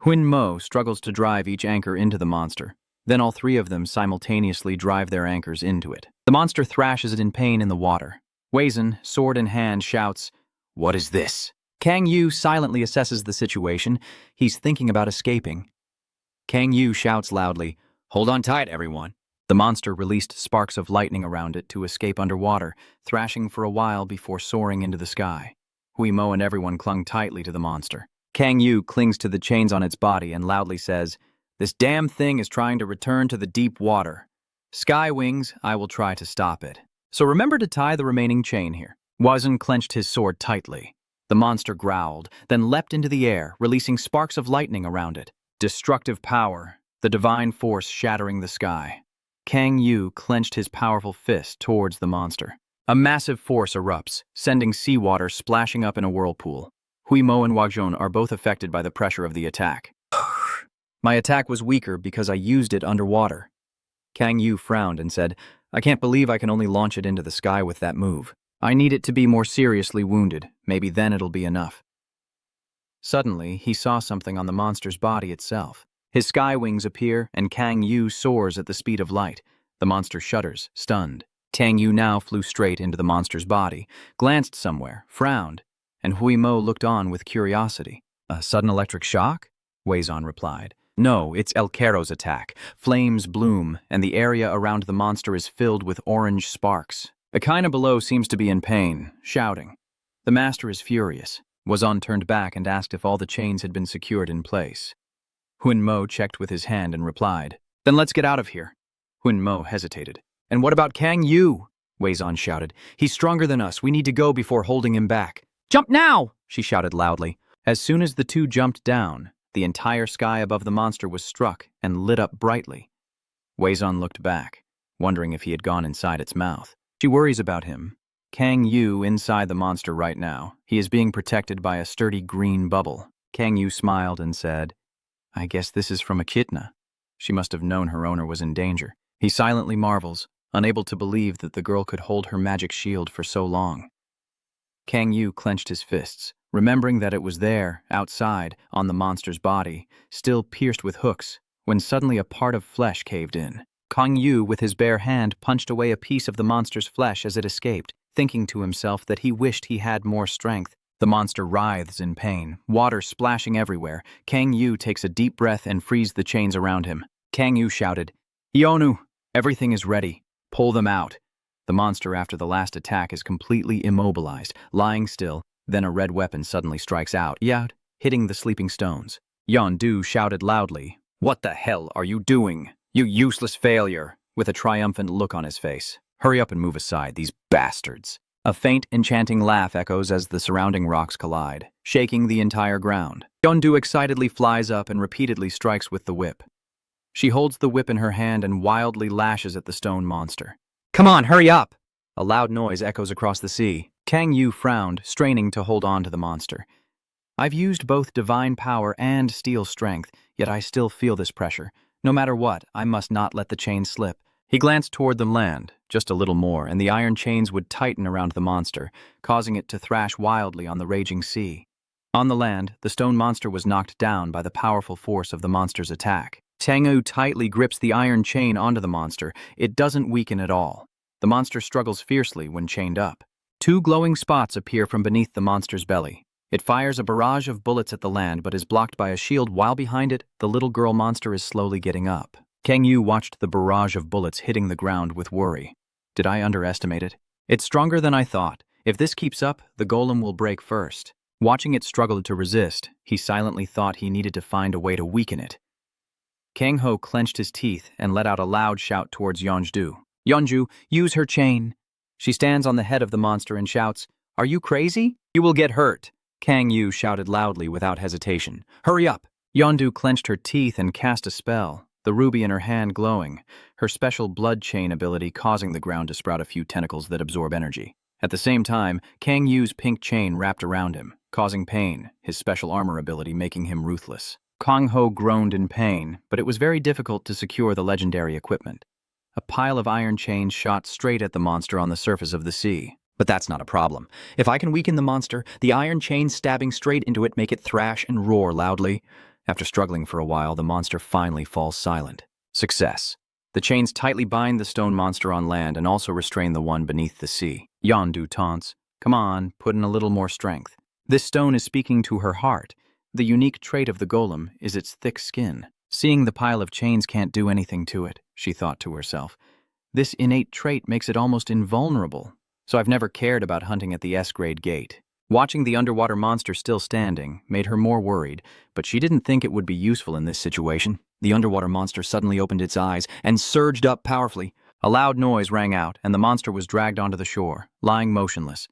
Huinmo struggles to drive each anchor into the monster. Then all three of them simultaneously drive their anchors into it. The monster thrashes it in pain in the water. Huizan, sword in hand, shouts, What is this? Kang Yu silently assesses the situation. He's thinking about escaping. Kang Yu shouts loudly, Hold on tight, everyone. The monster released sparks of lightning around it to escape underwater, thrashing for a while before soaring into the sky. Huimo and everyone clung tightly to the monster. Kang Yu clings to the chains on its body and loudly says, This damn thing is trying to return to the deep water. Sky Wings, I will try to stop it. So remember to tie the remaining chain here. Wazun clenched his sword tightly. The monster growled, then leapt into the air, releasing sparks of lightning around it. Destructive power, the divine force shattering the sky. Kang Yu clenched his powerful fist towards the monster. A massive force erupts, sending seawater splashing up in a whirlpool. Huimo and Wazun are both affected by the pressure of the attack. My attack was weaker because I used it underwater. Kang Yu frowned and said, I can't believe I can only launch it into the sky with that move. I need it to be more seriously wounded. Maybe then it'll be enough. Suddenly, he saw something on the monster's body itself. His sky wings appear, and Kang Yu soars at the speed of light. The monster shudders, stunned. Kang Yu now flew straight into the monster's body, glanced somewhere, frowned, and Huimo looked on with curiosity. A sudden electric shock? Huizan replied. No, it's El Caro's attack. Flames bloom, and the area around the monster is filled with orange sparks. Akaina below seems to be in pain, shouting. The master is furious. Wazan turned back and asked if all the chains had been secured in place. Huinmo checked with his hand and replied, Then let's get out of here. Huinmo hesitated. And what about Kang Yu? Huizan shouted. He's stronger than us. We need to go before holding him back. Jump now! She shouted loudly. As soon as the two jumped down, the entire sky above the monster was struck and lit up brightly. Huizan looked back, wondering if he had gone inside its mouth. She worries about him. Kang Yu inside the monster right now. He is being protected by a sturdy green bubble. Kang Yu smiled and said, I guess this is from Echidna. She must have known her owner was in danger. He silently marvels, unable to believe that the girl could hold her magic shield for so long. Kang Yu clenched his fists, remembering that it was there, outside, on the monster's body, still pierced with hooks, when suddenly a part of flesh caved in. Kang Yu, with his bare hand, punched away a piece of the monster's flesh as it escaped, thinking to himself that he wished he had more strength. The monster writhes in pain, water splashing everywhere. Kang Yu takes a deep breath and frees the chains around him. Kang Yu shouted, Ionu, everything is ready. Pull them out. The monster after the last attack is completely immobilized, lying still. Then a red weapon suddenly strikes out, hitting the sleeping stones. Yondu shouted loudly, What the hell are you doing? You useless failure, with a triumphant look on his face. Hurry up and move aside, these bastards. A faint, enchanting laugh echoes as the surrounding rocks collide, shaking the entire ground. Yondu excitedly flies up and repeatedly strikes with the whip. She holds the whip in her hand and wildly lashes at the stone monster. Come on, hurry up! A loud noise echoes across the sea. Kang Yu frowned, straining to hold on to the monster. I've used both divine power and steel strength, yet I still feel this pressure. No matter what, I must not let the chain slip. He glanced toward the land, just a little more, and the iron chains would tighten around the monster, causing it to thrash wildly on the raging sea. On the land, the stone monster was knocked down by the powerful force of the monster's attack. Kang tightly grips the iron chain onto the monster. It doesn't weaken at all. The monster struggles fiercely when chained up. Two glowing spots appear from beneath the monster's belly. It fires a barrage of bullets at the land but is blocked by a shield while behind it, the little girl monster is slowly getting up. Kang Yu watched the barrage of bullets hitting the ground with worry. Did I underestimate it? It's stronger than I thought. If this keeps up, the golem will break first. Watching it struggle to resist, he silently thought he needed to find a way to weaken it. Kang Ho clenched his teeth and let out a loud shout towards Yeonju. Yeonju, use her chain. She stands on the head of the monster and shouts, Are you crazy? You will get hurt. Kang Yu shouted loudly without hesitation. Hurry up! Yeonju clenched her teeth and cast a spell, the ruby in her hand glowing, her special blood chain ability causing the ground to sprout a few tentacles that absorb energy. At the same time, Kang Yu's pink chain wrapped around him, causing pain, his special armor ability making him ruthless. Kang Ho groaned in pain, but it was very difficult to secure the legendary equipment. A pile of iron chains shot straight at the monster on the surface of the sea. But that's not a problem. If I can weaken the monster, the iron chains stabbing straight into it make it thrash and roar loudly. After struggling for a while, the monster finally falls silent. Success. The chains tightly bind the stone monster on land and also restrain the one beneath the sea. Yeonju taunts, Come on, put in a little more strength. This stone is speaking to her heart. The unique trait of the golem is its thick skin. Seeing the pile of chains can't do anything to it, she thought to herself. This innate trait makes it almost invulnerable. So I've never cared about hunting at the S-grade gate. Watching the underwater monster still standing made her more worried, but she didn't think it would be useful in this situation. The underwater monster suddenly opened its eyes and surged up powerfully. A loud noise rang out, and the monster was dragged onto the shore, lying motionless.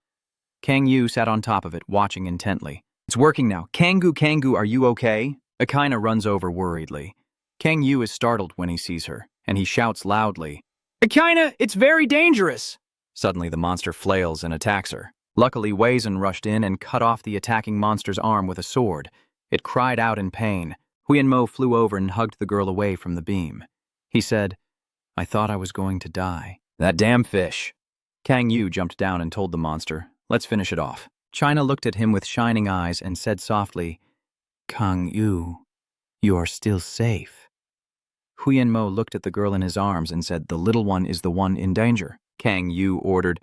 Kang Yu sat on top of it, watching intently. It's working now. Kanggu, are you okay? Akaina runs over worriedly. Kang Yu is startled when he sees her, and he shouts loudly, Akaina, it's very dangerous! Suddenly the monster flails and attacks her. Luckily, Weizhen rushed in and cut off the attacking monster's arm with a sword. It cried out in pain. Huiyanmo flew over and hugged the girl away from the beam. He said, I thought I was going to die. That damn fish. Kang Yu jumped down and told the monster, Let's finish it off. China looked at him with shining eyes and said softly, Kang Yu, you are still safe. Huiyanmo looked at the girl in his arms and said, The little one is the one in danger. Kang Yu ordered,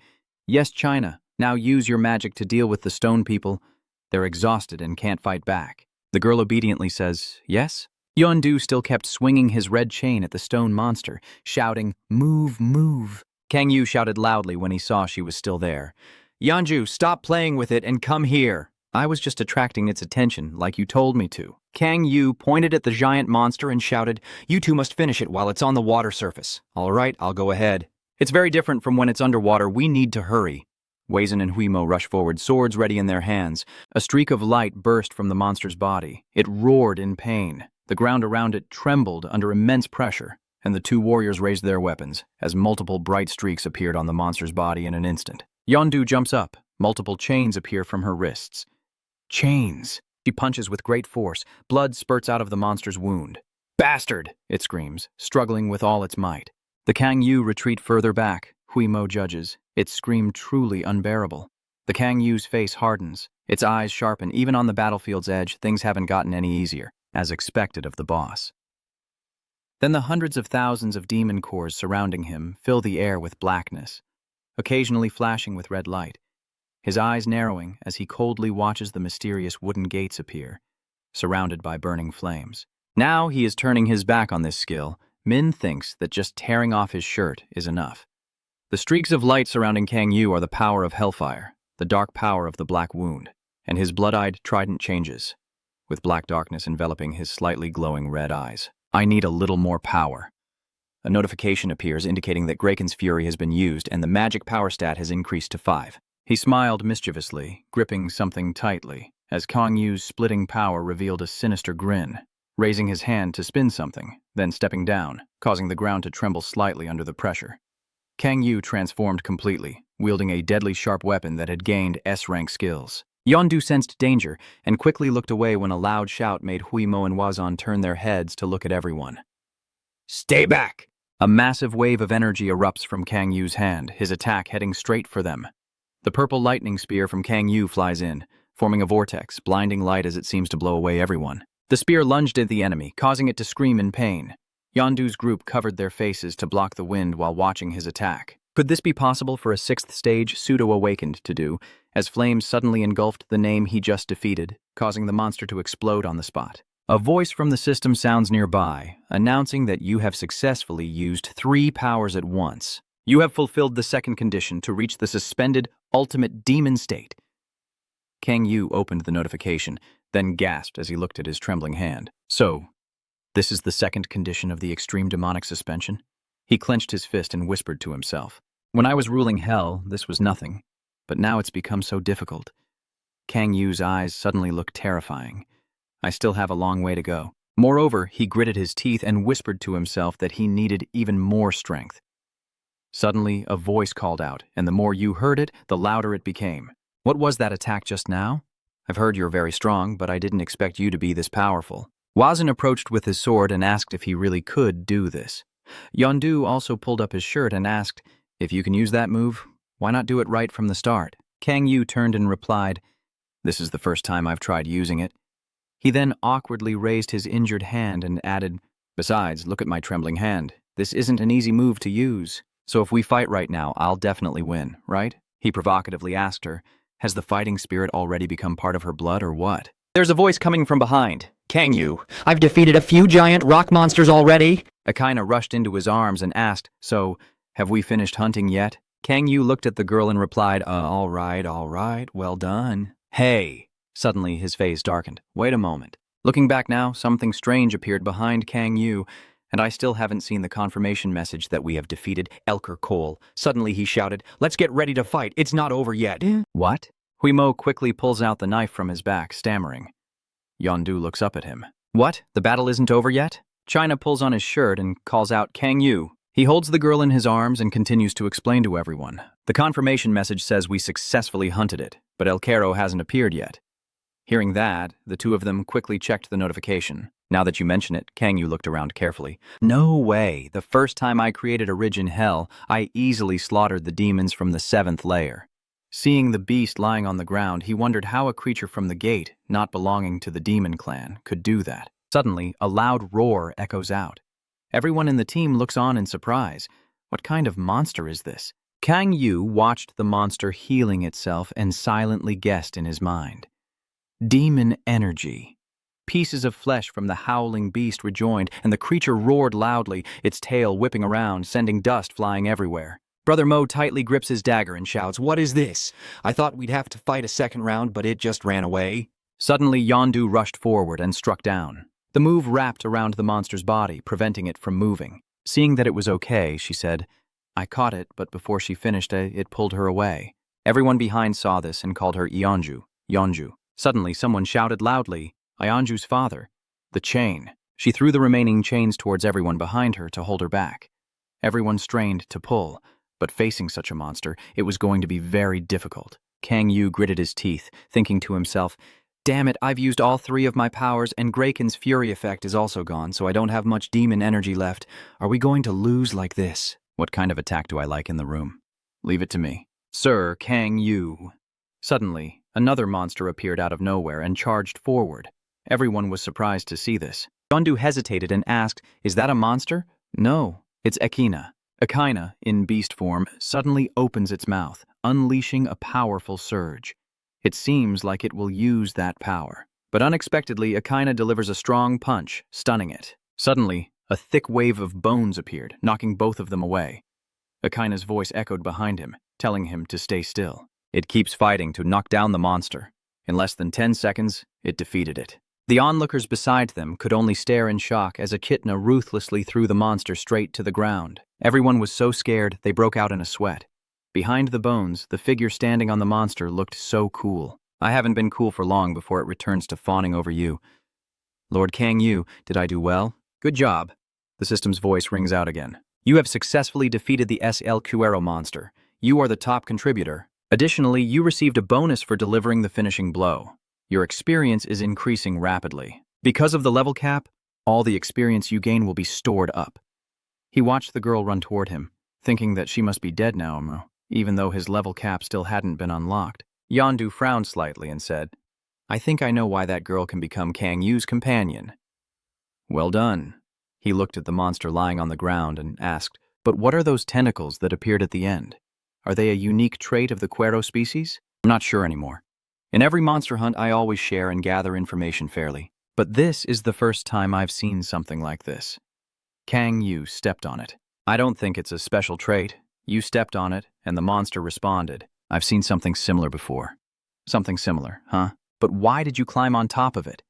Yes, China, now use your magic to deal with the stone people. They're exhausted and can't fight back. The girl obediently says, Yes? Yeonju still kept swinging his red chain at the stone monster, shouting, Move, move. Kang Yu shouted loudly when he saw she was still there. Yeonju, stop playing with it and come here. I was just attracting its attention, like you told me to. Kang Yu pointed at the giant monster and shouted, You two must finish it while it's on the water surface. All right, I'll go ahead. It's very different from when it's underwater. We need to hurry. Weizhen and Huiyanmo rush forward, swords ready in their hands. A streak of light burst from the monster's body. It roared in pain. The ground around it trembled under immense pressure, and the two warriors raised their weapons, as multiple bright streaks appeared on the monster's body in an instant. Yeonju jumps up. Multiple chains appear from her wrists. Chains! She punches with great force. Blood spurts out of the monster's wound. Bastard! It screams, struggling with all its might. The Kang Yu retreat further back. Huiyanmo judges. Its scream truly unbearable. The Kang Yu's face hardens. Its eyes sharpen. Even on the battlefield's edge, things haven't gotten any easier, as expected of the boss. Then the hundreds of thousands of demon cores surrounding him fill the air with blackness, occasionally flashing with red light, his eyes narrowing as he coldly watches the mysterious wooden gates appear, surrounded by burning flames. Now he is turning his back on this skill. Min thinks that just tearing off his shirt is enough. The streaks of light surrounding Kang Yu are the power of hellfire, the dark power of the black wound, and his blood-eyed trident changes, with black darkness enveloping his slightly glowing red eyes. I need a little more power. A notification appears indicating that Graken's fury has been used and the magic power stat has increased to 5. He smiled mischievously, gripping something tightly, as Kang Yu's splitting power revealed a sinister grin, raising his hand to spin something, then stepping down, causing the ground to tremble slightly under the pressure. Kang Yu transformed completely, wielding a deadly sharp weapon that had gained S-rank skills. Yondu sensed danger and quickly looked away when a loud shout made Huimo and Wazan turn their heads to look at everyone. Stay back! A massive wave of energy erupts from Kang Yu's hand, his attack heading straight for them. The purple lightning spear from Kang Yu flies in, forming a vortex, blinding light as it seems to blow away everyone. The spear lunged at the enemy, causing it to scream in pain. Yondu's group covered their faces to block the wind while watching his attack. Could this be possible for a 6th stage pseudo-awakened to do, as flames suddenly engulfed the name he just defeated, causing the monster to explode on the spot? A voice from the system sounds nearby, announcing that you have successfully used 3 powers at once. You have fulfilled the 2nd condition to reach the suspended, ultimate demon state. Kang Yu opened the notification, then gasped as he looked at his trembling hand. So, this is the 2nd condition of the extreme demonic suspension? He clenched his fist and whispered to himself. When I was ruling hell, this was nothing, but now it's become so difficult. Kang Yu's eyes suddenly looked terrifying. I still have a long way to go. Moreover, he gritted his teeth and whispered to himself that he needed even more strength. Suddenly, a voice called out, and the more you heard it, the louder it became. What was that attack just now? I've heard you're very strong, but I didn't expect you to be this powerful. Wazan approached with his sword and asked if he really could do this. Yondu also pulled up his shirt and asked, if you can use that move, why not do it right from the start? Kang Yu turned and replied, this is the first time I've tried using it. He then awkwardly raised his injured hand and added, besides, look at my trembling hand. This isn't an easy move to use. So if we fight right now, I'll definitely win, right? He provocatively asked her, has the fighting spirit already become part of her blood or what? There's a voice coming from behind. Kang Yu, I've defeated a few giant rock monsters already. Akaina rushed into his arms and asked, so, have we finished hunting yet? Kang Yu looked at the girl and replied, all right, well done. Hey! Suddenly his face darkened. Wait a moment. Looking back now, something strange appeared behind Kang Yu, and I still haven't seen the confirmation message that we have defeated Elker Cole. Suddenly he shouted, let's get ready to fight, it's not over yet. What? Huimo quickly pulls out the knife from his back, stammering. Yondu looks up at him. What? The battle isn't over yet? China pulls on his shirt and calls out Kang Yu. He holds the girl in his arms and continues to explain to everyone. The confirmation message says we successfully hunted it, but El Caro hasn't appeared yet. Hearing that, the two of them quickly checked the notification. Now that you mention it, Kang Yu looked around carefully. No way. The first time I created a ridge in hell, I easily slaughtered the demons from the 7th layer. Seeing the beast lying on the ground, he wondered how a creature from the gate, not belonging to the demon clan, could do that. Suddenly, a loud roar echoes out. Everyone in the team looks on in surprise. What kind of monster is this? Kang Yu watched the monster healing itself and silently guessed in his mind. Demon energy. Pieces of flesh from the howling beast rejoined, and the creature roared loudly, its tail whipping around, sending dust flying everywhere. Brother Mo tightly grips his dagger and shouts, what is this? I thought we'd have to fight a 2nd round, but it just ran away. Suddenly, Yondu rushed forward and struck down. The move wrapped around the monster's body, preventing it from moving. Seeing that it was okay, she said, I caught it, but before she finished, it pulled her away. Everyone behind saw this and called her Yonju. Suddenly, someone shouted loudly, Ionju's father. The chain. She threw the remaining chains towards everyone behind her to hold her back. Everyone strained to pull, but facing such a monster, it was going to be very difficult. Kang Yu gritted his teeth, thinking to himself, damn it, I've used all 3 of my powers and Grayken's fury effect is also gone, so I don't have much demon energy left. Are we going to lose like this? What kind of attack do I like in the room? Leave it to me. Sir Kang Yu. Suddenly, another monster appeared out of nowhere and charged forward. Everyone was surprised to see this. Yondu hesitated and asked, is that a monster? No, it's Akaina. Akaina, in beast form, suddenly opens its mouth, unleashing a powerful surge. It seems like it will use that power. But unexpectedly, Akaina delivers a strong punch, stunning it. Suddenly, a thick wave of bones appeared, knocking both of them away. Akaina's voice echoed behind him, telling him to stay still. It keeps fighting to knock down the monster. In less than 10 seconds, it defeated it. The onlookers beside them could only stare in shock as Echidna ruthlessly threw the monster straight to the ground. Everyone was so scared they broke out in a sweat. Behind the bones, the figure standing on the monster looked so cool. I haven't been cool for long before it returns to fawning over you. Lord Kang Yu, did I do well? Good job. The system's voice rings out again. You have successfully defeated the SL Cuero monster. You are the top contributor. Additionally, you received a bonus for delivering the finishing blow. Your experience is increasing rapidly. Because of the level cap, all the experience you gain will be stored up. He watched the girl run toward him, thinking that she must be dead now, even though his level cap still hadn't been unlocked. Yondu frowned slightly and said, I think I know why that girl can become Kang Yu's companion. Well done. He looked at the monster lying on the ground and asked, but what are those tentacles that appeared at the end? Are they a unique trait of the Cuero species? I'm not sure anymore. In every monster hunt, I always share and gather information fairly. But this is the first time I've seen something like this. Kang Yu stepped on it. I don't think it's a special trait. You stepped on it, and the monster responded. I've seen something similar before. Something similar, huh? But why did you climb on top of it?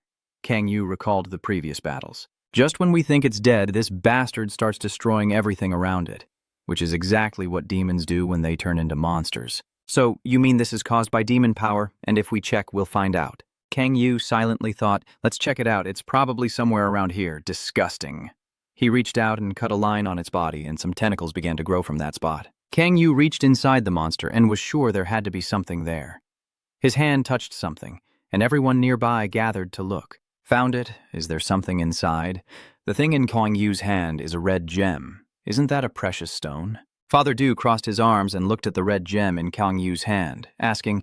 Kang Yu recalled the previous battles. Just when we think it's dead, this bastard starts destroying everything around it, which is exactly what demons do when they turn into monsters. So, you mean this is caused by demon power, and if we check, we'll find out? Kang Yu silently thought, let's check it out, it's probably somewhere around here. Disgusting. He reached out and cut a line on its body, and some tentacles began to grow from that spot. Kang Yu reached inside the monster and was sure there had to be something there. His hand touched something, and everyone nearby gathered to look. Found it? Is there something inside? The thing in Kang Yu's hand is a red gem. Isn't that a precious stone? Father Du crossed his arms and looked at the red gem in Kang Yu's hand, asking,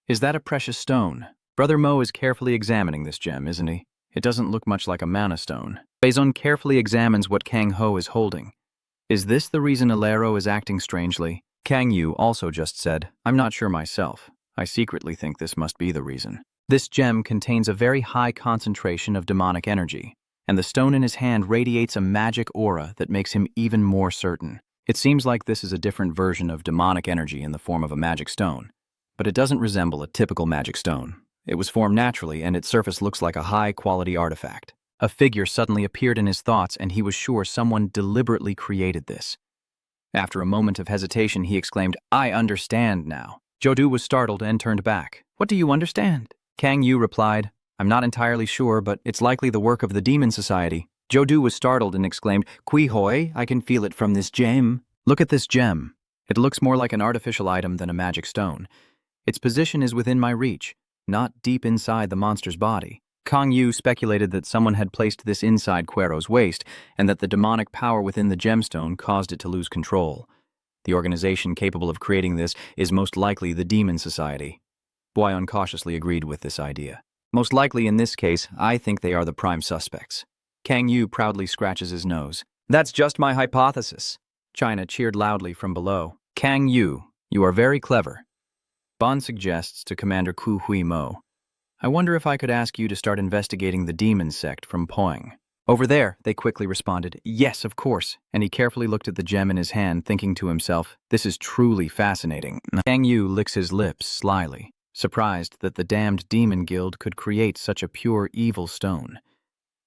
is that a precious stone? Brother Mo is carefully examining this gem, isn't he? It doesn't look much like a mana stone. Beizon carefully examines what Kang Ho is holding. Is this the reason Alero is acting strangely? Kang Yu also just said, I'm not sure myself. I secretly think this must be the reason. This gem contains a very high concentration of demonic energy, and the stone in his hand radiates a magic aura that makes him even more certain. It seems like this is a different version of demonic energy in the form of a magic stone, but it doesn't resemble a typical magic stone. It was formed naturally, and its surface looks like a high-quality artifact. A figure suddenly appeared in his thoughts, and he was sure someone deliberately created this. After a moment of hesitation, he exclaimed, I understand now. Jodu was startled and turned back. What do you understand? Kang Yu replied, I'm not entirely sure, but it's likely the work of the Demon Society. Jodu was startled and exclaimed, Kui hoi, I can feel it from this gem. Look at this gem. It looks more like an artificial item than a magic stone. Its position is within my reach, not deep inside the monster's body. Kang Yu speculated that someone had placed this inside Cuero's waist, and that the demonic power within the gemstone caused it to lose control. The organization capable of creating this is most likely the Demon Society. Boyon cautiously agreed with this idea. Most likely in this case, I think they are the prime suspects. Kang Yu proudly scratches his nose. That's just my hypothesis. China cheered loudly from below. Kang Yu, you are very clever. Bon suggests to Commander Ku Hui Mo. I wonder if I could ask you to start investigating the demon sect from Poing. Over there, they quickly responded, yes, of course, and he carefully looked at the gem in his hand, thinking to himself, this is truly fascinating. Kang Yu licks his lips slyly, surprised that the damned demon guild could create such a pure evil stone.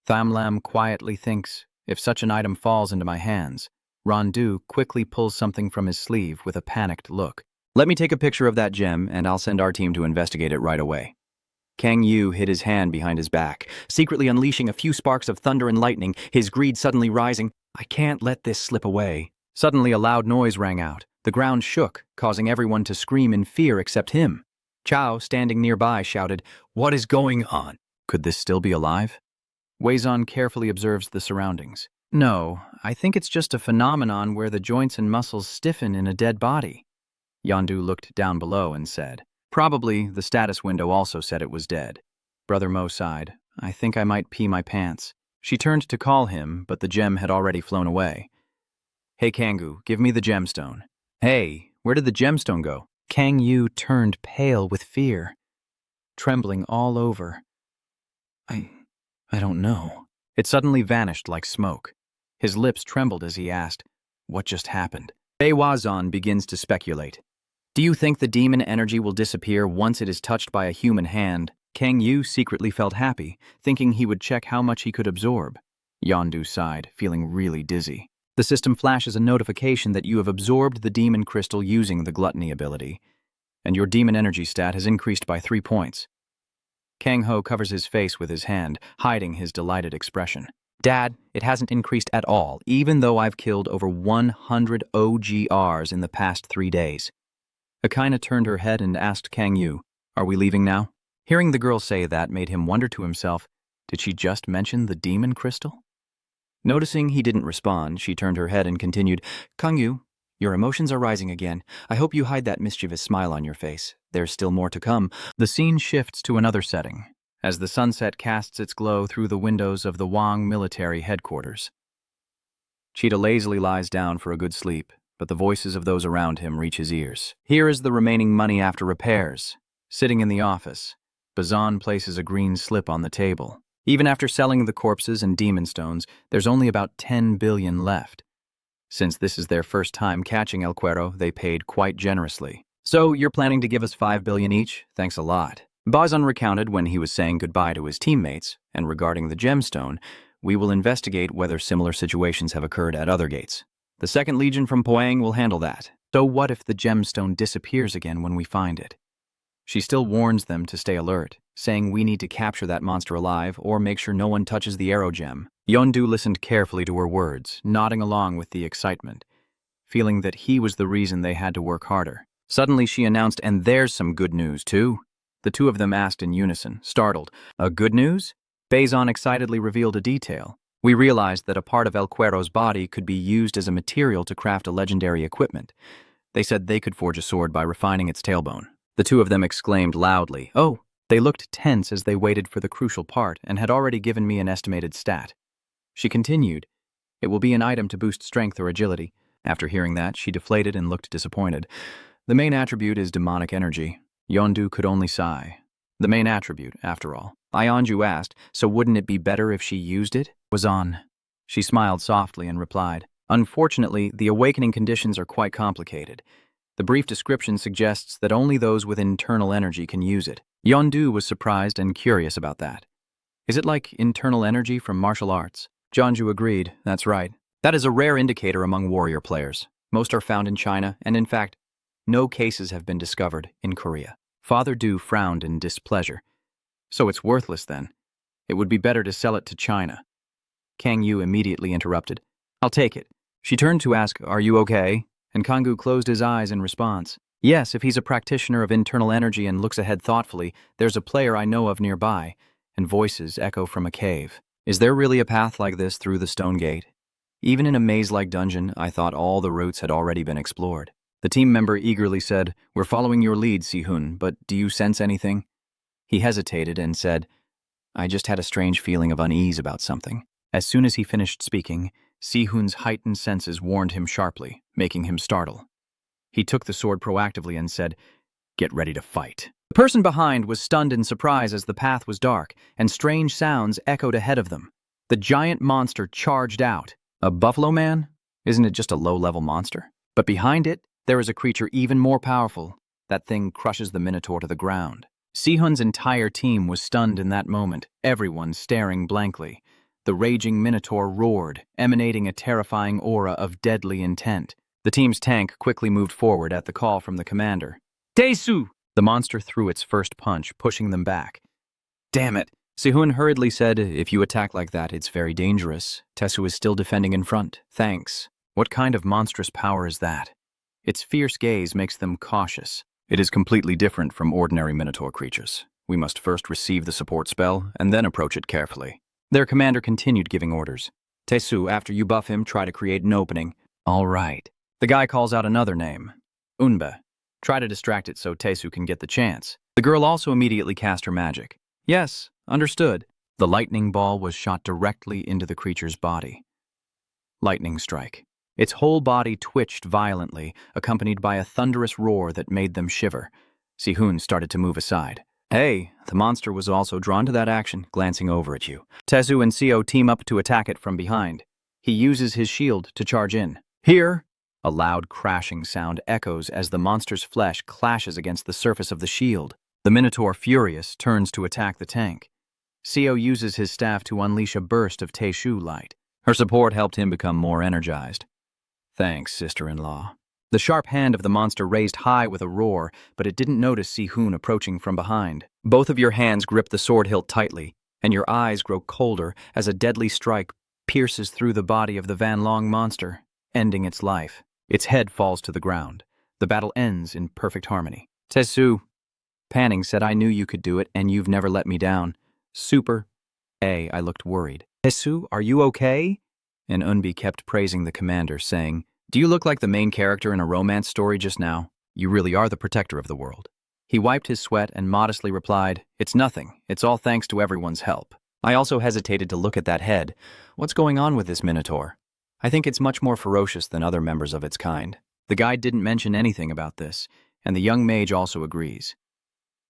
Tham Lam quietly thinks, if such an item falls into my hands. Rondu quickly pulls something from his sleeve with a panicked look. Let me take a picture of that gem, and I'll send our team to investigate it right away. Kang Yu hid his hand behind his back, secretly unleashing a few sparks of thunder and lightning, his greed suddenly rising. I can't let this slip away. Suddenly a loud noise rang out. The ground shook, causing everyone to scream in fear except him. Chao, standing nearby, shouted, What is going on? Could this still be alive? Weizon carefully observes the surroundings. No, I think it's just a phenomenon where the joints and muscles stiffen in a dead body. Yondu looked down below and said, Probably the status window also said it was dead. Brother Mo sighed. I think I might pee my pants. She turned to call him, but the gem had already flown away. Hey Kangu, give me the gemstone. Hey, where did the gemstone go? Kang Yu turned pale with fear, trembling all over. I don't know. It suddenly vanished like smoke. His lips trembled as he asked, What just happened? Beiwazan begins to speculate. Do you think the demon energy will disappear once it is touched by a human hand? Kang Yu secretly felt happy, thinking he would check how much he could absorb. Yondu sighed, feeling really dizzy. The system flashes a notification that you have absorbed the demon crystal using the gluttony ability, and your demon energy stat has increased by 3 points. Kang Ho covers his face with his hand, hiding his delighted expression. Dad, it hasn't increased at all, even though I've killed over 100 OGRs in the past 3 days. Akaina turned her head and asked Kang Yu, "Are we leaving now?" Hearing the girl say that made him wonder to himself, did she just mention the demon crystal? Noticing he didn't respond, she turned her head and continued, "Kang Yu, your emotions are rising again. I hope you hide that mischievous smile on your face. There's still more to come." The scene shifts to another setting, as the sunset casts its glow through the windows of the Wang military headquarters. Cheetah lazily lies down for a good sleep, but the voices of those around him reach his ears. Here is the remaining money after repairs. Sitting in the office, Bazan places a green slip on the table. Even after selling the corpses and demon stones, there's only about 10 billion left. Since this is their first time catching El Cuero, they paid quite generously. "So you're planning to give us 5 billion each? Thanks a lot." Bazan recounted when he was saying goodbye to his teammates, and regarding the gemstone, "We will investigate whether similar situations have occurred at other gates. The 2nd Legion from Poang will handle that." So what if the gemstone disappears again when we find it? She still warns them to stay alert, saying we need to capture that monster alive or make sure no one touches the arrow gem. Yondu listened carefully to her words, nodding along with the excitement, feeling that he was the reason they had to work harder. Suddenly she announced, "And there's some good news, too." The two of them asked in unison, startled. "A good news?" Bazan excitedly revealed a detail. "We realized that a part of El Cuero's body could be used as a material to craft a legendary equipment. They said they could forge a sword by refining its tailbone." The two of them exclaimed loudly, "Oh!" They looked tense as they waited for the crucial part and had already given me an estimated stat. She continued, "It will be an item to boost strength or agility." After hearing that, she deflated and looked disappointed. "The main attribute is demonic energy." Yondu could only sigh. The main attribute, after all. Ionju asked, "So wouldn't it be better if she used it?" Was on. She smiled softly and replied, "Unfortunately, the awakening conditions are quite complicated. The brief description suggests that only those with internal energy can use it." Yondu was surprised and curious about that. "Is it like internal energy from martial arts?" Jonju agreed, "That's right. That is a rare indicator among warrior players. Most are found in China, and in fact, no cases have been discovered in Korea." Father Du frowned in displeasure. "So it's worthless then. It would be better to sell it to China." Kang Yu immediately interrupted. "I'll take it." She turned to ask, "Are you okay?" And Kangu closed his eyes in response. "Yes, if he's a practitioner of internal energy and looks ahead thoughtfully, there's a player I know of nearby." And voices echo from a cave. "Is there really a path like this through the stone gate? Even in a maze-like dungeon, I thought all the routes had already been explored." The team member eagerly said, "We're following your lead, Si-hun, but do you sense anything?" He hesitated and said, "I just had a strange feeling of unease about something." As soon as he finished speaking, Si-hun's heightened senses warned him sharply, making him startle. He took the sword proactively and said, "Get ready to fight." The person behind was stunned in surprise as the path was dark, and strange sounds echoed ahead of them. The giant monster charged out. A buffalo man? Isn't it just a low-level monster? But behind it, there is a creature even more powerful. That thing crushes the Minotaur to the ground. Si-hun's entire team was stunned in that moment, everyone staring blankly. The raging Minotaur roared, emanating a terrifying aura of deadly intent. The team's tank quickly moved forward at the call from the commander. "Taesu!" The monster threw its first punch, pushing them back. "Damn it!" Si-hun hurriedly said, "If you attack like that, it's very dangerous. Taesu is still defending in front. Thanks." What kind of monstrous power is that? Its fierce gaze makes them cautious. It is completely different from ordinary Minotaur creatures. We must first receive the support spell, and then approach it carefully. Their commander continued giving orders. "Taesu, after you buff him, try to create an opening." "All right." The guy calls out another name. "Unba. Try to distract it so Taesu can get the chance." The girl also immediately cast her magic. "Yes, understood." The lightning ball was shot directly into the creature's body. Lightning strike. Its whole body twitched violently, accompanied by a thunderous roar that made them shiver. Si-hun started to move aside. "Hey," the monster was also drawn to that action, glancing over at you. Taesu and Seo team up to attack it from behind. He uses his shield to charge in. "Here!" A loud crashing sound echoes as the monster's flesh clashes against the surface of the shield. The Minotaur, furious, turns to attack the tank. Seo uses his staff to unleash a burst of Taeshu light. Her support helped him become more energized. Thanks, sister-in-law. The sharp hand of the monster raised high with a roar, but it didn't notice Si-hoon approaching from behind. Both of your hands grip the sword hilt tightly, and your eyes grow colder as a deadly strike pierces through the body of the Van Long monster, ending its life. Its head falls to the ground. The battle ends in perfect harmony. Tetsu, Panning said, I knew you could do it, and you've never let me down. Super. I looked worried. Tetsu, are you okay? And Unbi kept praising the commander, saying, Do you look like the main character in a romance story just now? You really are the protector of the world. He wiped his sweat and modestly replied, It's nothing. It's all thanks to everyone's help. I also hesitated to look at that head. What's going on with this minotaur? I think it's much more ferocious than other members of its kind. The guide didn't mention anything about this, and the young mage also agrees.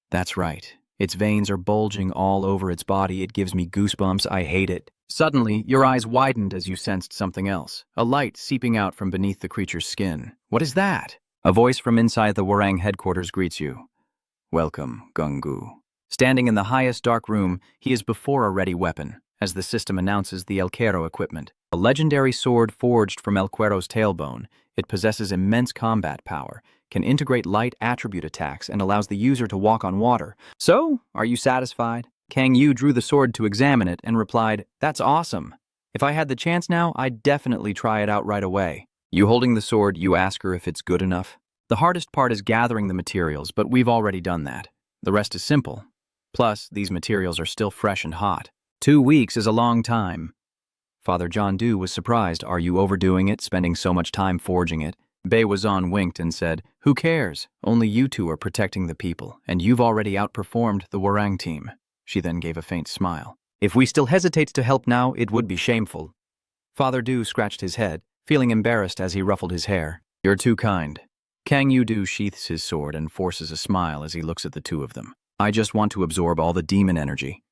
That's right. Its veins are bulging all over its body. It gives me goosebumps. I hate it. Suddenly, your eyes widened as you sensed something else, a light seeping out from beneath the creature's skin. What is that? A voice from inside the Warang headquarters greets you. Welcome, Gungu. Standing in the highest dark room, he is before a ready weapon, as the system announces the El Quero equipment. A legendary sword forged from El Quero's tailbone, it possesses immense combat power, can integrate light attribute attacks, and allows the user to walk on water. So, are you satisfied? Kang Yu drew the sword to examine it and replied, That's awesome. If I had the chance now, I'd definitely try it out right away. You holding the sword, you ask her if it's good enough. The hardest part is gathering the materials, but we've already done that. The rest is simple. Plus, these materials are still fresh and hot. 2 weeks is a long time. Father John Doe was surprised. Are you overdoing it, spending so much time forging it? Bei Wazan winked and said, Who cares? Only you two are protecting the people, and you've already outperformed the Warang team. She then gave a faint smile. If we still hesitate to help now, it would be shameful. Father Doe scratched his head, feeling embarrassed as he ruffled his hair. You're too kind. Kang Yu-do sheaths his sword and forces a smile as he looks at the two of them. I just want to absorb all the demon energy.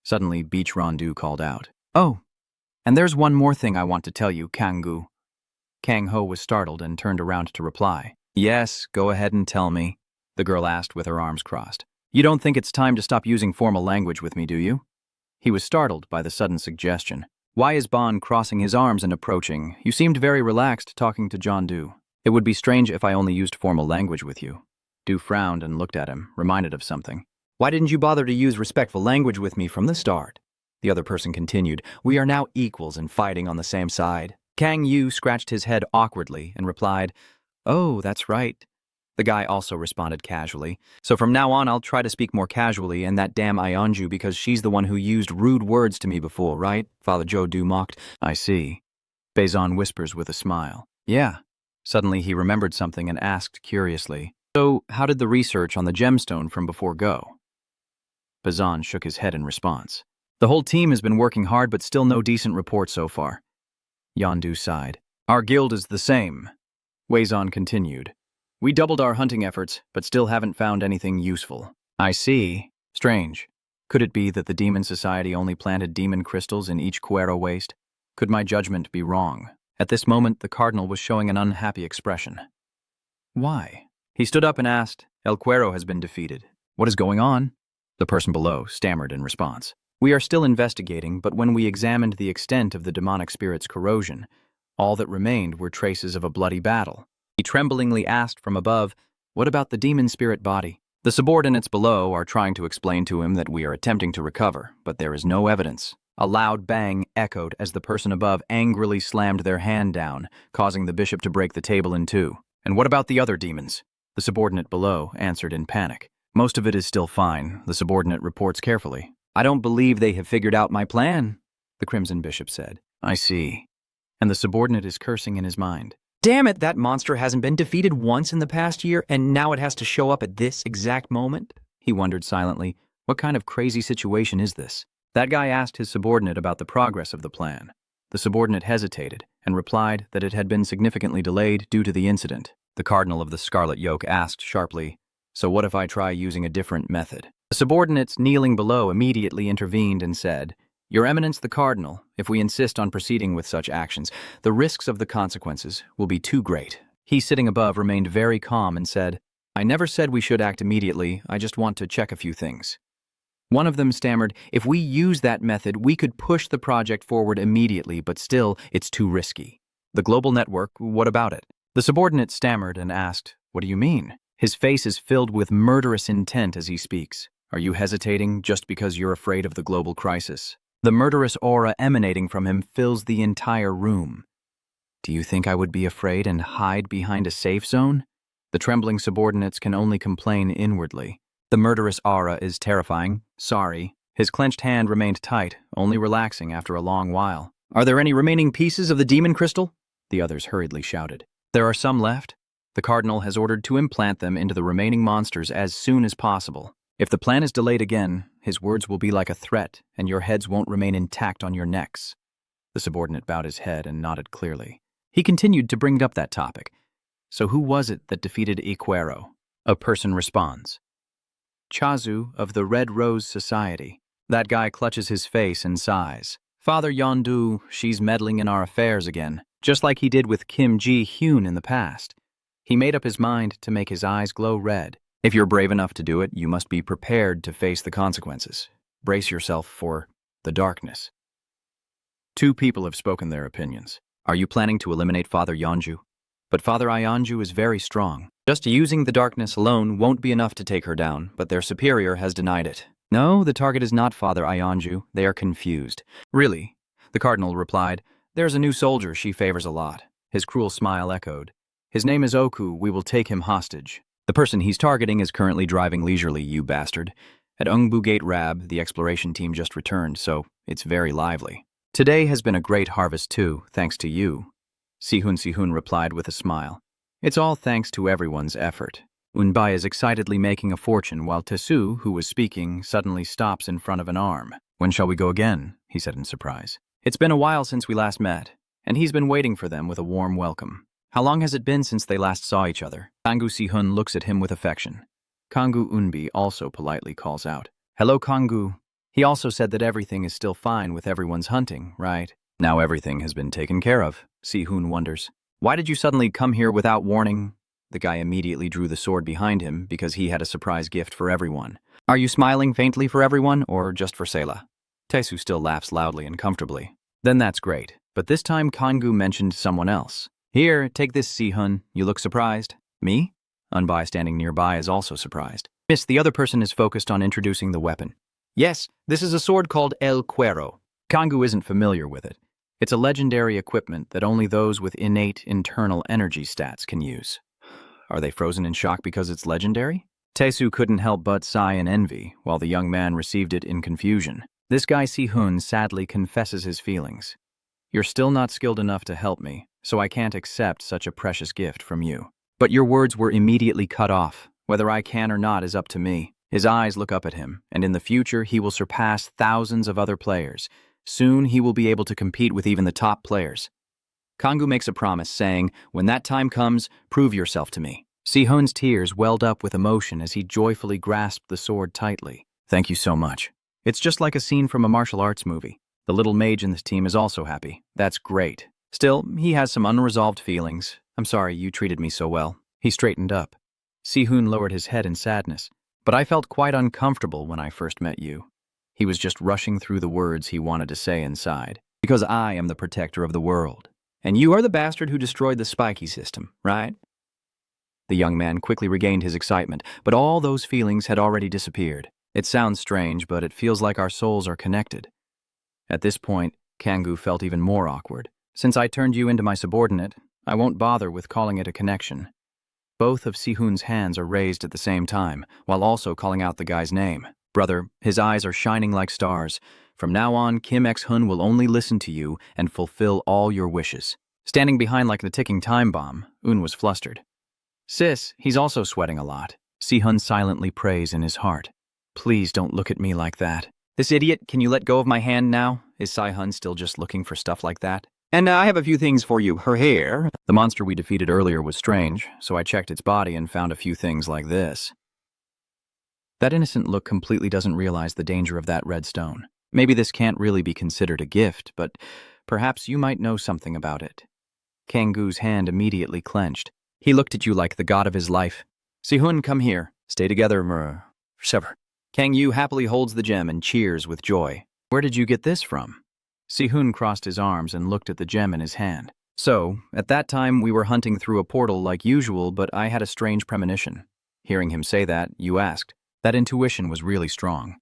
Suddenly, Beach Rondu called out. Oh, and there's one more thing I want to tell you, Kang-gu. Kang Ho was startled and turned around to reply. Yes, go ahead and tell me, the girl asked with her arms crossed. You don't think it's time to stop using formal language with me, do you? He was startled by the sudden suggestion. Why is Bon crossing his arms and approaching? You seemed very relaxed talking to John Doe. It would be strange if I only used formal language with you. Doe frowned and looked at him, reminded of something. Why didn't you bother to use respectful language with me from the start? The other person continued. We are now equals and fighting on the same side. Kang Yu scratched his head awkwardly and replied, Oh, that's right. The guy also responded casually. So from now on, I'll try to speak more casually, and that damn Ionju because she's the one who used rude words to me before, right? Father Joe Do mocked. I see. Beizon whispers with a smile. Yeah. Suddenly he remembered something and asked curiously, So, how did the research on the gemstone from before go? Beizon shook his head in response. The whole team has been working hard, but still no decent report so far. Yondu sighed. Our guild is the same. Weizon continued. We doubled our hunting efforts, but still haven't found anything useful. I see. Strange. Could it be that the Demon Society only planted demon crystals in each Quero waste? Could my judgment be wrong? At this moment, the cardinal was showing an unhappy expression. Why? He stood up and asked, El Quero has been defeated. What is going on? The person below stammered in response. We are still investigating, but when we examined the extent of the demonic spirit's corrosion, all that remained were traces of a bloody battle. He tremblingly asked from above, What about the demon spirit body? The subordinates below are trying to explain to him that we are attempting to recover, but there is no evidence. A loud bang echoed as the person above angrily slammed their hand down, causing the bishop to break the table in two. And what about the other demons? The subordinate below answered in panic. Most of it is still fine, the subordinate reports carefully. I don't believe they have figured out my plan, the Crimson Bishop said. I see. And the subordinate is cursing in his mind. Damn it, that monster hasn't been defeated once in the past year, and now it has to show up at this exact moment? He wondered silently, what kind of crazy situation is this? That guy asked his subordinate about the progress of the plan. The subordinate hesitated and replied that it had been significantly delayed due to the incident. The Cardinal of the Scarlet Yoke asked sharply, So what if I try using a different method? The subordinates kneeling below immediately intervened and said, Your Eminence the Cardinal, if we insist on proceeding with such actions, the risks of the consequences will be too great. He sitting above remained very calm and said, I never said we should act immediately, I just want to check a few things. One of them stammered, "If we use that method, we could push the project forward immediately, but still, it's too risky." "The global network, what about it?" The subordinate stammered and asked, "What do you mean?" His face is filled with murderous intent as he speaks. "Are you hesitating just because you're afraid of the global crisis?" The murderous aura emanating from him fills the entire room. "Do you think I would be afraid and hide behind a safe zone?" The trembling subordinates can only complain inwardly. The murderous aura is terrifying. "Sorry." His clenched hand remained tight, only relaxing after a long while. "Are there any remaining pieces of the demon crystal?" The others hurriedly shouted. "There are some left. The Cardinal has ordered to implant them into the remaining monsters as soon as possible. If the plan is delayed again, his words will be like a threat, and your heads won't remain intact on your necks." The subordinate bowed his head and nodded clearly. He continued to bring up that topic. "So who was it that defeated Iquero?" A person responds. "Chazu of the Red Rose Society." That guy clutches his face and sighs. "Father Yondu, she's meddling in our affairs again, just like he did with Kim Ji-hyun in the past." He made up his mind to make his eyes glow red. "If you're brave enough to do it, you must be prepared to face the consequences. Brace yourself for the darkness." Two people have spoken their opinions. "Are you planning to eliminate Father Yonju?" But Father Ionju is very strong. Just using the darkness alone won't be enough to take her down, but their superior has denied it. "No, the target is not Father Ionju. They are confused." "Really?" The Cardinal replied. "There's a new soldier she favors a lot." His cruel smile echoed. "His name is Oku. We will take him hostage." "The person he's targeting is currently driving leisurely, you bastard. At Ungbu Gate Rab, the exploration team just returned, so it's very lively." "Today has been a great harvest too, thanks to you," Sihun replied with a smile. "It's all thanks to everyone's effort." Unbai is excitedly making a fortune while Tesu, who was speaking, suddenly stops in front of an arm. "When shall we go again?" he said in surprise. "It's been a while since we last met, and he's been waiting for them with a warm welcome." "How long has it been since they last saw each other?" Kangu Sihun looks at him with affection. Kangu Unbi also politely calls out, "Hello, Kangu." He also said that everything is still fine with everyone's hunting, right? Now everything has been taken care of. Sihun wonders. "Why did you suddenly come here without warning?" The guy immediately drew the sword behind him because he had a surprise gift for everyone. "Are you smiling faintly for everyone or just for Sola?" Tesu still laughs loudly and comfortably. "Then that's great. But this time Kangu mentioned someone else. Here, take this, Sihun. You look surprised." "Me?" Unbai standing nearby is also surprised. "Miss, the other person is focused on introducing the weapon." "Yes, this is a sword called El Cuero." Kangu isn't familiar with it. It's a legendary equipment that only those with innate internal energy stats can use. Are they frozen in shock because it's legendary? Tesu couldn't help but sigh in envy, while the young man received it in confusion. This guy Sihun sadly confesses his feelings. "You're still not skilled enough to help me, so I can't accept such a precious gift from you." But your words were immediately cut off. Whether I can or not is up to me. His eyes look up at him, and in the future he will surpass thousands of other players. Soon he will be able to compete with even the top players. Kangu makes a promise, saying, "When that time comes, prove yourself to me." Sihun's tears welled up with emotion as he joyfully grasped the sword tightly. "Thank you so much." It's just like a scene from a martial arts movie. The little mage in this team is also happy. That's great. Still, he has some unresolved feelings. "I'm sorry you treated me so well." He straightened up. Sihun lowered his head in sadness. "But I felt quite uncomfortable when I first met you." He was just rushing through the words he wanted to say inside. "Because I am the protector of the world. And you are the bastard who destroyed the spiky system, right?" The young man quickly regained his excitement, but all those feelings had already disappeared. It sounds strange, but it feels like our souls are connected. At this point, Kangu felt even more awkward. "Since I turned you into my subordinate, I won't bother with calling it a connection." Both of Sihun's hands are raised at the same time, while also calling out the guy's name. "Brother," his eyes are shining like stars. "From now on, Kim X-hun will only listen to you and fulfill all your wishes." Standing behind like the ticking time bomb, Un was flustered. "Sis, he's also sweating a lot." Sihun silently prays in his heart. "Please don't look at me like that." "This idiot, can you let go of my hand now?" Is Sihun still just looking for stuff like that? "And I have a few things for you. Her hair." The monster we defeated earlier was strange, so I checked its body and found a few things like this. That innocent look completely doesn't realize the danger of that red stone. Maybe this can't really be considered a gift, but perhaps you might know something about it. Kangu's hand immediately clenched. He looked at you like the god of his life. "Sihun, come here. Stay together, Sever." Kang Yu happily holds the gem and cheers with joy. Where did you get this from? Si-hun crossed his arms and looked at the gem in his hand. So, at that time we were hunting through a portal like usual, but I had a strange premonition. Hearing him say that, Yu asked. That intuition was really strong.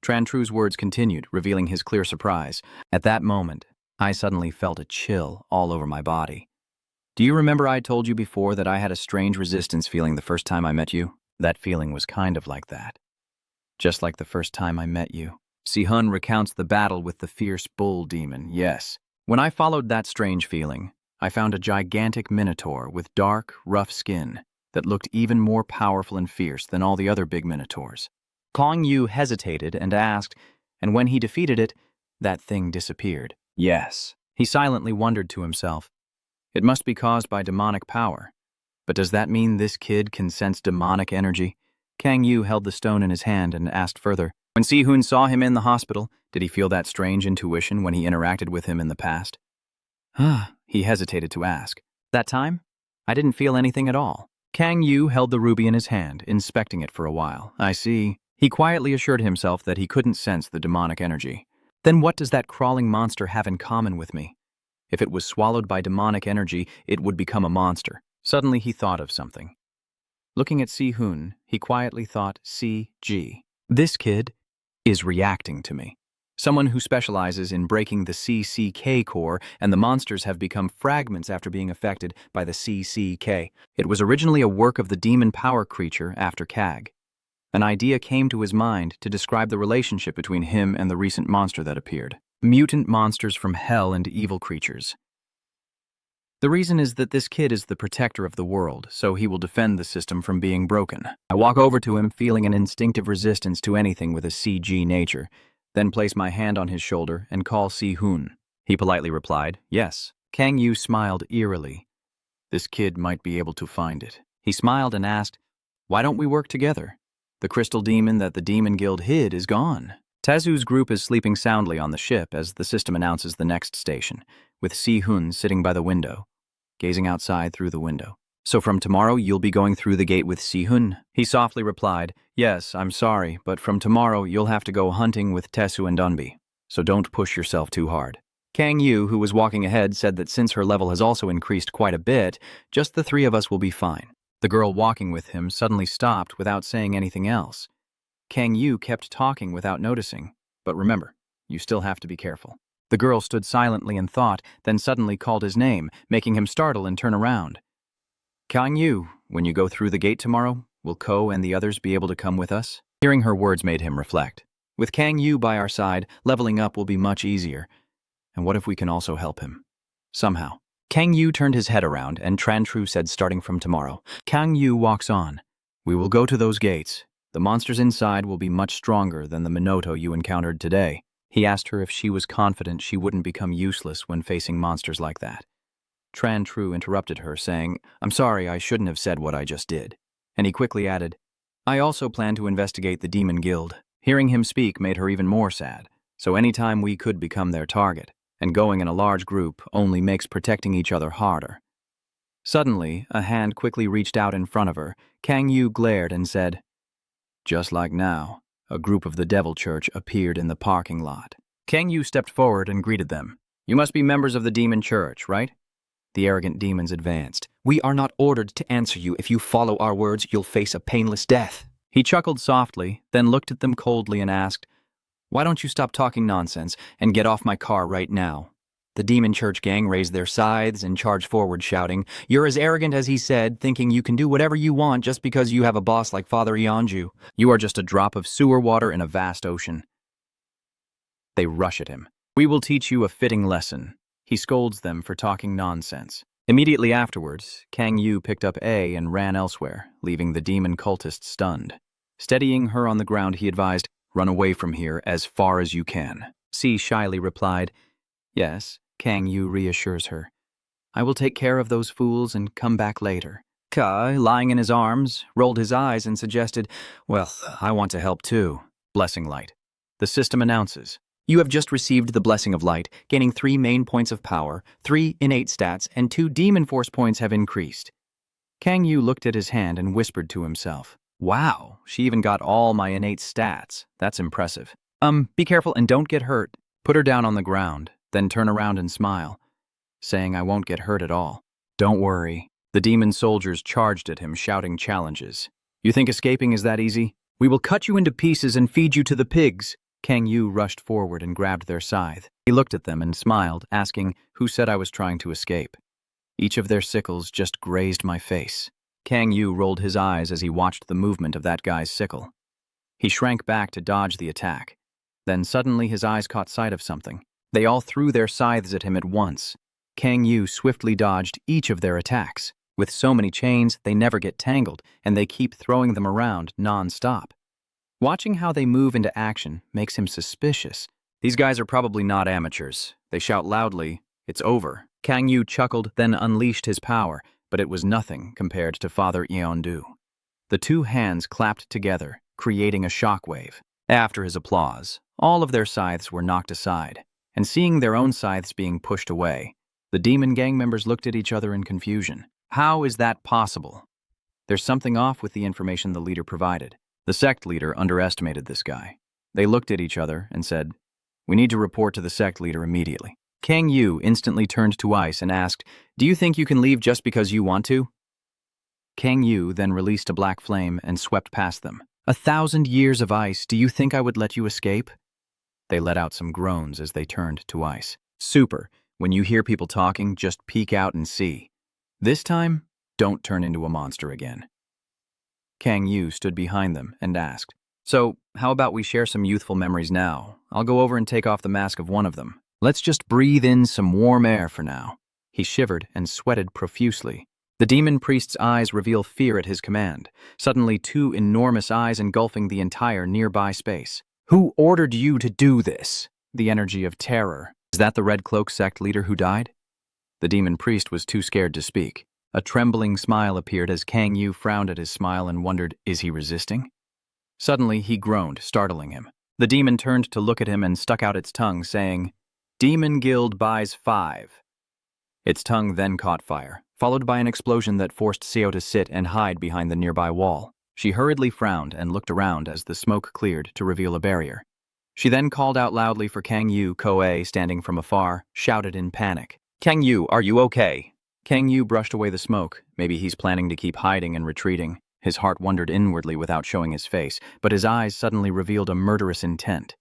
Trantru's words continued, revealing his clear surprise. At that moment, I suddenly felt a chill all over my body. Do you remember I told you before that I had a strange resistance feeling the first time I met you? That feeling was kind of like that. Just like the first time I met you. Si-hun recounts the battle with the fierce bull demon, yes. When I followed that strange feeling, I found a gigantic minotaur with dark, rough skin that looked even more powerful and fierce than all the other big minotaurs. Kang Yu hesitated and asked, and when he defeated it, that thing disappeared. Yes. He silently wondered to himself. It must be caused by demonic power. But does that mean this kid can sense demonic energy? Kang Yu held the stone in his hand and asked further. When Si-hun saw him in the hospital, did he feel that strange intuition when he interacted with him in the past? He hesitated to ask. That time? I didn't feel anything at all. Kang Yu held the ruby in his hand, inspecting it for a while. I see. He quietly assured himself that he couldn't sense the demonic energy. Then what does that crawling monster have in common with me? If it was swallowed by demonic energy, it would become a monster. Suddenly he thought of something. Looking at Si-hun, he quietly thought, CG. This kid is reacting to me. Someone who specializes in breaking the CCK core, and the monsters have become fragments after being affected by the CCK. It was originally a work of the demon power creature after Kang. An idea came to his mind to describe the relationship between him and the recent monster that appeared. Mutant monsters from hell and evil creatures. The reason is that this kid is the protector of the world, so he will defend the system from being broken. I walk over to him, feeling an instinctive resistance to anything with a CG nature, then place my hand on his shoulder and call Si-hun. He politely replied, yes. Kang Yu smiled eerily. This kid might be able to find it. He smiled and asked, why don't we work together? The crystal demon that the Demon Guild hid is gone. Tazu's group is sleeping soundly on the ship as the system announces the next station, with Si-hun sitting by the window, gazing outside through the window. So from tomorrow you'll be going through the gate with Si-hun? He softly replied, yes, I'm sorry, but from tomorrow you'll have to go hunting with Tesu and Dunbi, so don't push yourself too hard. Kang Yu, who was walking ahead, said that since her level has also increased quite a bit, just the three of us will be fine. The girl walking with him suddenly stopped without saying anything else. Kang Yu kept talking without noticing, but remember, you still have to be careful. The girl stood silently in thought, then suddenly called his name, making him startle and turn around. Kang Yu, when you go through the gate tomorrow, will Ko and the others be able to come with us? Hearing her words made him reflect. With Kang Yu by our side, leveling up will be much easier. And what if we can also help him? Somehow. Kang Yu turned his head around, and Trantru said starting from tomorrow. Kang Yu walks on. We will go to those gates. The monsters inside will be much stronger than the Minoto you encountered today. He asked her if she was confident she wouldn't become useless when facing monsters like that. Trantru interrupted her, saying, I'm sorry, I shouldn't have said what I just did. And he quickly added, I also plan to investigate the Demon Guild. Hearing him speak made her even more sad, so anytime we could become their target, and going in a large group only makes protecting each other harder. Suddenly, a hand quickly reached out in front of her. Kang Yu glared and said, just like now, a group of the Devil Church appeared in the parking lot. Kang Yu stepped forward and greeted them. You must be members of the Demon Church, right? The arrogant demons advanced. We are not ordered to answer you. If you follow our words, you'll face a painless death. He chuckled softly, then looked at them coldly and asked, why don't you stop talking nonsense and get off my car right now? The Demon Church gang raised their scythes and charged forward, shouting, you're as arrogant as he said, thinking you can do whatever you want just because you have a boss like Father Yeonju. You are just a drop of sewer water in a vast ocean. They rush at him. We will teach you a fitting lesson. He scolds them for talking nonsense. Immediately afterwards, Kang Yu picked up A and ran elsewhere, leaving the demon cultist stunned. Steadying her on the ground, he advised, run away from here as far as you can. C shyly replied, yes. Kang Yu reassures her. I will take care of those fools and come back later. Kai, lying in his arms, rolled his eyes and suggested, well, I want to help too. Blessing Light. The system announces. You have just received the Blessing of Light, gaining 3 main points of power, 3 innate stats, and 2 demon force points have increased. Kang Yu looked at his hand and whispered to himself. Wow, she even got all my innate stats. That's impressive. Be careful and don't get hurt. Put her down on the ground, then turn around and smile, saying I won't get hurt at all. Don't worry. The demon soldiers charged at him, shouting challenges. You think escaping is that easy? We will cut you into pieces and feed you to the pigs. Kang Yu rushed forward and grabbed their scythe. He looked at them and smiled, asking who said I was trying to escape. Each of their sickles just grazed my face. Kang Yu rolled his eyes as he watched the movement of that guy's sickle. He shrank back to dodge the attack. Then suddenly his eyes caught sight of something. They all threw their scythes at him at once. Kang Yu swiftly dodged each of their attacks. With so many chains, they never get tangled, and they keep throwing them around non-stop. Watching how they move into action makes him suspicious. These guys are probably not amateurs. They shout loudly, "It's over." Kang Yu chuckled, then unleashed his power, but it was nothing compared to Father Yeondu. The two hands clapped together, creating a shockwave. After his applause, all of their scythes were knocked aside, and seeing their own scythes being pushed away, the demon gang members looked at each other in confusion. How is that possible? There's something off with the information the leader provided. The sect leader underestimated this guy. They looked at each other and said, "We need to report to the sect leader immediately." Kang Yu instantly turned to Ice and asked, "Do you think you can leave just because you want to?" Kang Yu then released a black flame and swept past them. 1,000 years of ice, do you think I would let you escape? They let out some groans as they turned to Ice. Super. When you hear people talking, just peek out and see. This time, don't turn into a monster again. Kang Yu stood behind them and asked, "So, how about we share some youthful memories now? I'll go over and take off the mask of one of them. Let's just breathe in some warm air for now." He shivered and sweated profusely. The demon priest's eyes reveal fear at his command, suddenly two enormous eyes engulfing the entire nearby space. "Who ordered you to do this?" The energy of terror. Is that the Red Cloak sect leader who died? The demon priest was too scared to speak. A trembling smile appeared as Kang Yu frowned at his smile and wondered, is he resisting? Suddenly, he groaned, startling him. The demon turned to look at him and stuck out its tongue, saying, "Demon Guild buys 5. Its tongue then caught fire, followed by an explosion that forced Seo to sit and hide behind the nearby wall. She hurriedly frowned and looked around as the smoke cleared to reveal a barrier. She then called out loudly for Kang Yu. Koei, standing from afar, shouted in panic, "Kang Yu, are you okay?" Kang Yu brushed away the smoke. Maybe he's planning to keep hiding and retreating. His heart wondered inwardly without showing his face, but his eyes suddenly revealed a murderous intent.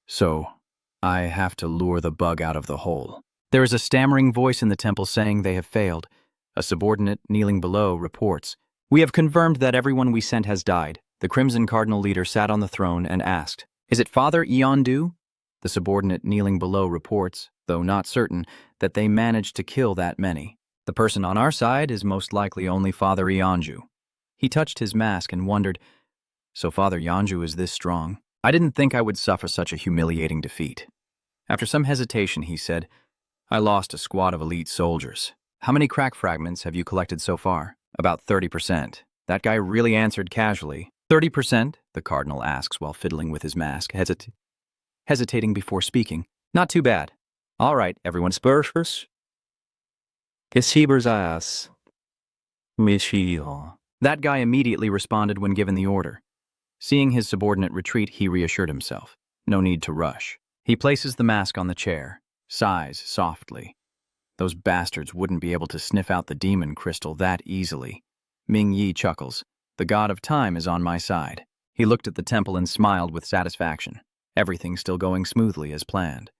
"So, I have to lure the bug out of the hole." There is a stammering voice in the temple saying they have failed. A subordinate, kneeling below, reports, "We have confirmed that everyone we sent has died." The Crimson Cardinal leader sat on the throne and asked, "Is it Father Yeondu?" The subordinate kneeling below reports, though not certain, that they managed to kill that many. The person on our side is most likely only Father Yeonju. He touched his mask and wondered, so Father Yeonju is this strong? I didn't think I would suffer such a humiliating defeat. After some hesitation, he said, "I lost a squad of elite soldiers. How many crack fragments have you collected so far?" "About 30%. That guy really answered casually. 30%? The Cardinal asks while fiddling with his mask, hesitating before speaking. "Not too bad. All right, everyone spurs. Gesiebers ass. Michio." That guy immediately responded when given the order. Seeing his subordinate retreat, he reassured himself. No need to rush. He places the mask on the chair, sighs softly. Those bastards wouldn't be able to sniff out the demon crystal that easily. Ming Yi chuckles. The god of time is on my side. He looked at the temple and smiled with satisfaction. Everything still going smoothly as planned.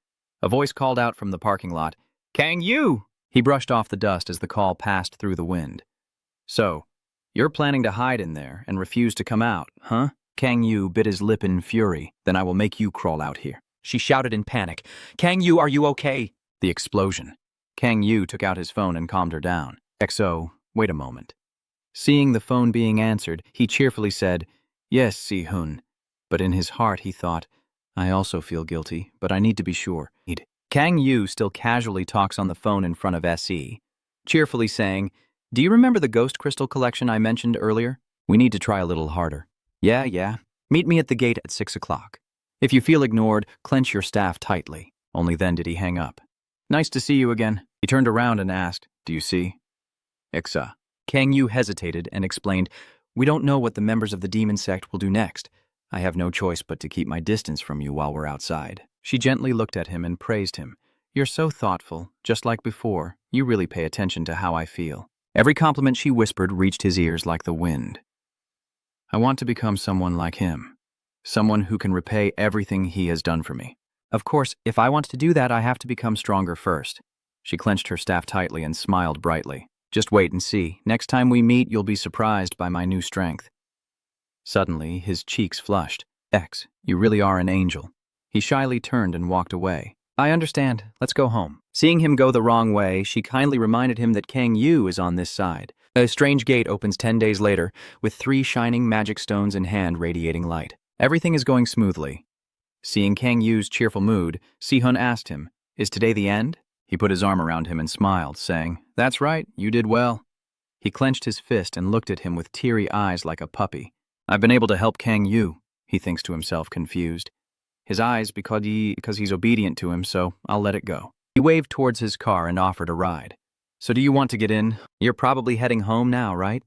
A voice called out from the parking lot, "Kang Yu!" He brushed off the dust as the call passed through the wind. "So, you're planning to hide in there and refuse to come out, huh?" Kang Yu bit his lip in fury. "Then I will make you crawl out here." She shouted in panic, "Kang Yu, are you okay?" The explosion. Kang Yu took out his phone and calmed her down. "XO, wait a moment." Seeing the phone being answered, he cheerfully said, "Yes, Si-hun." But in his heart he thought, "I also feel guilty, but I need to be sure." Kang Yu still casually talks on the phone in front of SE, cheerfully saying, "Do you remember the ghost crystal collection I mentioned earlier? We need to try a little harder." Yeah. Meet me at the gate at 6 o'clock. If you feel ignored, clench your staff tightly." Only then did he hang up. "Nice to see you again." He turned around and asked, "Do you see?" "Ixa." Kang Yu hesitated and explained, We don't know what the members of the demon sect will do next. I have no choice but to keep my distance from you while we're outside." She gently looked at him and praised him. "You're so thoughtful, just like before. You really pay attention to how I feel." Every compliment she whispered reached his ears like the wind. "I want to become someone like him. Someone who can repay everything he has done for me. Of course, if I want to do that, I have to become stronger first." She clenched her staff tightly and smiled brightly. "Just wait and see. Next time we meet, you'll be surprised by my new strength." Suddenly, his cheeks flushed. "X, you really are an angel." He shyly turned and walked away. "I understand. Let's go home." Seeing him go the wrong way, she kindly reminded him that Kang Yu is on this side. A strange gate opens 10 days later, with 3 shining magic stones in hand radiating light. Everything is going smoothly. Seeing Kang Yu's cheerful mood, Si-hun asked him, "Is today the end?" He put his arm around him and smiled, saying, "That's right, you did well." He clenched his fist and looked at him with teary eyes like a puppy. "I've been able to help Kang Yu," he thinks to himself, confused. "His eyes because he's obedient to him, so I'll let it go." He waved towards his car and offered a ride. "So do you want to get in? You're probably heading home now, right?"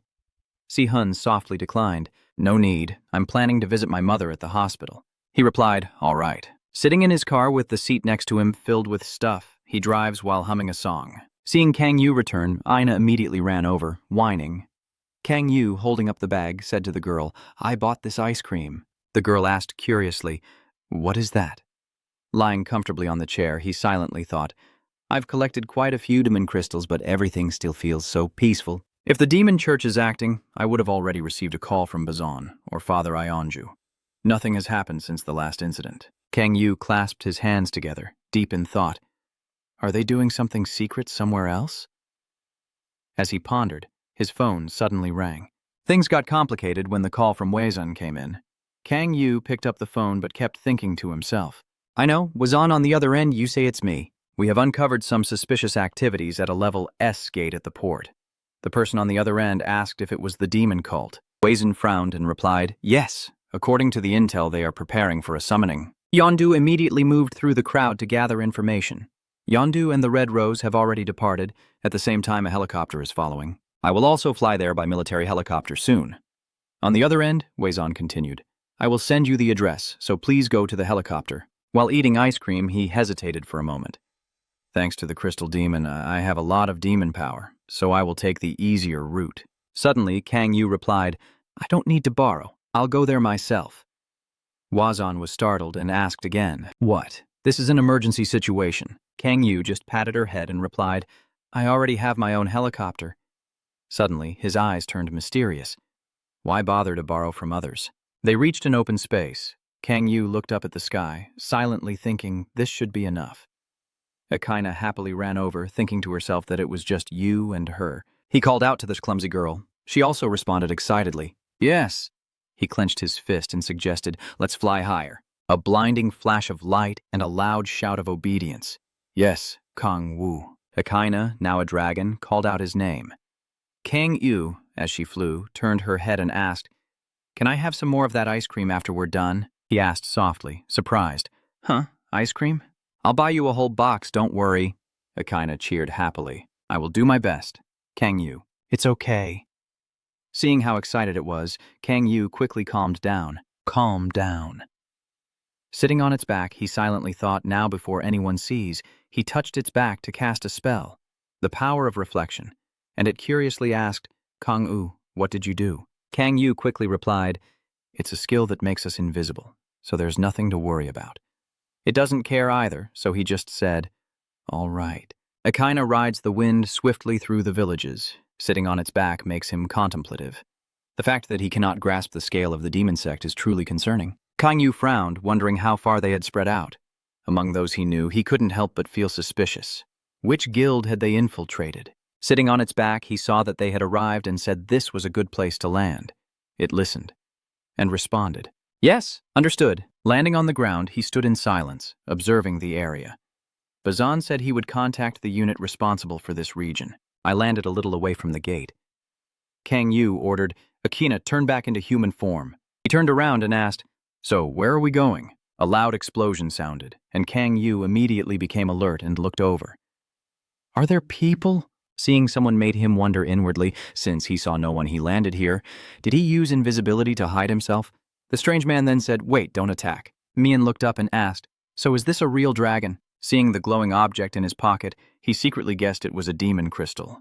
Si-hun softly declined. "No need. I'm planning to visit my mother at the hospital." He replied, "All right." Sitting in his car with the seat next to him filled with stuff, he drives while humming a song. Seeing Kang Yu return, Ina immediately ran over, whining. Kang Yu, holding up the bag, said to the girl, "I bought this ice cream." The girl asked curiously, "What is that?" Lying comfortably on the chair, he silently thought, "I've collected quite a few demon crystals, but everything still feels so peaceful." If the demon church is acting, I would have already received a call from Bazan or Father Ionju. Nothing has happened since the last incident. Kang Yu clasped his hands together, deep in thought. Are they doing something secret somewhere else? As he pondered, his phone suddenly rang. Things got complicated when the call from Weizun came in. Kang Yu picked up the phone but kept thinking to himself. "I know, Wazan on the other end, you say it's me. We have uncovered some suspicious activities at a level S gate at the port." The person on the other end asked if it was the demon cult. Weizun frowned and replied, "Yes. According to the intel, they are preparing for a summoning." Yondu immediately moved through the crowd to gather information. Yondu and the Red Rose have already departed. At the same time, a helicopter is following. I will also fly there by military helicopter soon. On the other end, Weizun continued, I will send you the address, so please go to the helicopter. While eating ice cream, he hesitated for a moment. Thanks to the crystal demon, I have a lot of demon power, so I will take the easier route. Suddenly, Kang Yu replied, I don't need to borrow. I'll go there myself. Wazan was startled and asked again, What? This is an emergency situation. Kang Yu just patted her head and replied, I already have my own helicopter. Suddenly, his eyes turned mysterious. Why bother to borrow from others? They reached an open space. Kang Yu looked up at the sky, silently thinking this should be enough. Akaina happily ran over, thinking to herself that it was just you and her. He called out to the clumsy girl. She also responded excitedly. Yes. He clenched his fist and suggested, let's fly higher. A blinding flash of light and a loud shout of obedience. Yes, Kang Wu. Akaina, now a dragon, called out his name. Kang Yu, as she flew, turned her head and asked, Can I have some more of that ice cream after we're done? He asked softly, surprised. Huh? Ice cream? I'll buy you a whole box, don't worry. Akaina cheered happily. I will do my best. Kang Yu. It's okay. Seeing how excited it was, Kang Yu quickly calmed down. Calm down. Sitting on its back, he silently thought, now before anyone sees, he touched its back to cast a spell. The power of reflection. And it curiously asked, Kang Yu, what did you do? Kang Yu quickly replied, It's a skill that makes us invisible, so there's nothing to worry about. It doesn't care either, so he just said, All right. Akaina rides the wind swiftly through the villages. Sitting on its back makes him contemplative. The fact that he cannot grasp the scale of the demon sect is truly concerning. Kang Yu frowned, wondering how far they had spread out. Among those he knew, he couldn't help but feel suspicious. Which guild had they infiltrated? Sitting on its back, he saw that they had arrived and said this was a good place to land. It listened and responded. Yes, understood. Landing on the ground, he stood in silence, observing the area. Bazan said he would contact the unit responsible for this region. I landed a little away from the gate. Kang Yu ordered, Akina, turn back into human form. He turned around and asked, So, where are we going? A loud explosion sounded, and Kang Yu immediately became alert and looked over. Are there people? Seeing someone made him wonder inwardly, since he saw no one he landed here. Did he use invisibility to hide himself? The strange man then said, "Wait, don't attack." Mian looked up and asked, "So is this a real dragon?" Seeing the glowing object in his pocket, he secretly guessed it was a demon crystal.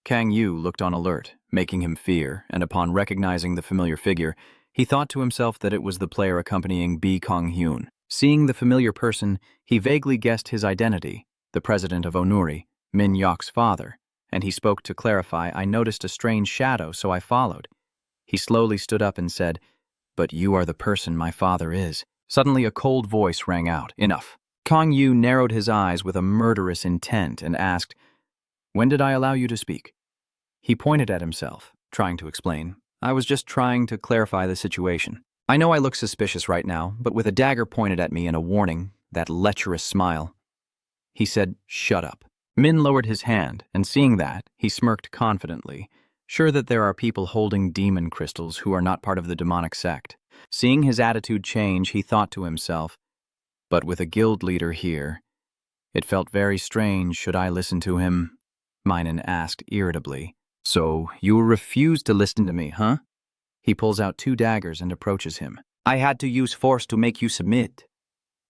Kang Yu looked on alert, making him fear, and upon recognizing the familiar figure, he thought to himself that it was the player accompanying Bi Kong Hyun. Seeing the familiar person, he vaguely guessed his identity, the president of Onuri, Min Yok's father, and he spoke to clarify, "I noticed a strange shadow, so I followed." He slowly stood up and said, "But you are the person my father is." Suddenly a cold voice rang out, "Enough." Kang Yu narrowed his eyes with a murderous intent and asked, "When did I allow you to speak?" He pointed at himself, trying to explain. "I was just trying to clarify the situation. I know I look suspicious right now, but with a dagger pointed at me and a warning, that lecherous smile." He said, "Shut up." Min lowered his hand, and seeing that, he smirked confidently, sure that there are people holding demon crystals who are not part of the demonic sect. Seeing his attitude change, he thought to himself, "But with a guild leader here, it felt very strange. Should I listen to him?" Minun asked irritably. "So you refuse to listen to me, huh?" He pulls out 2 daggers and approaches him. "I had to use force to make you submit."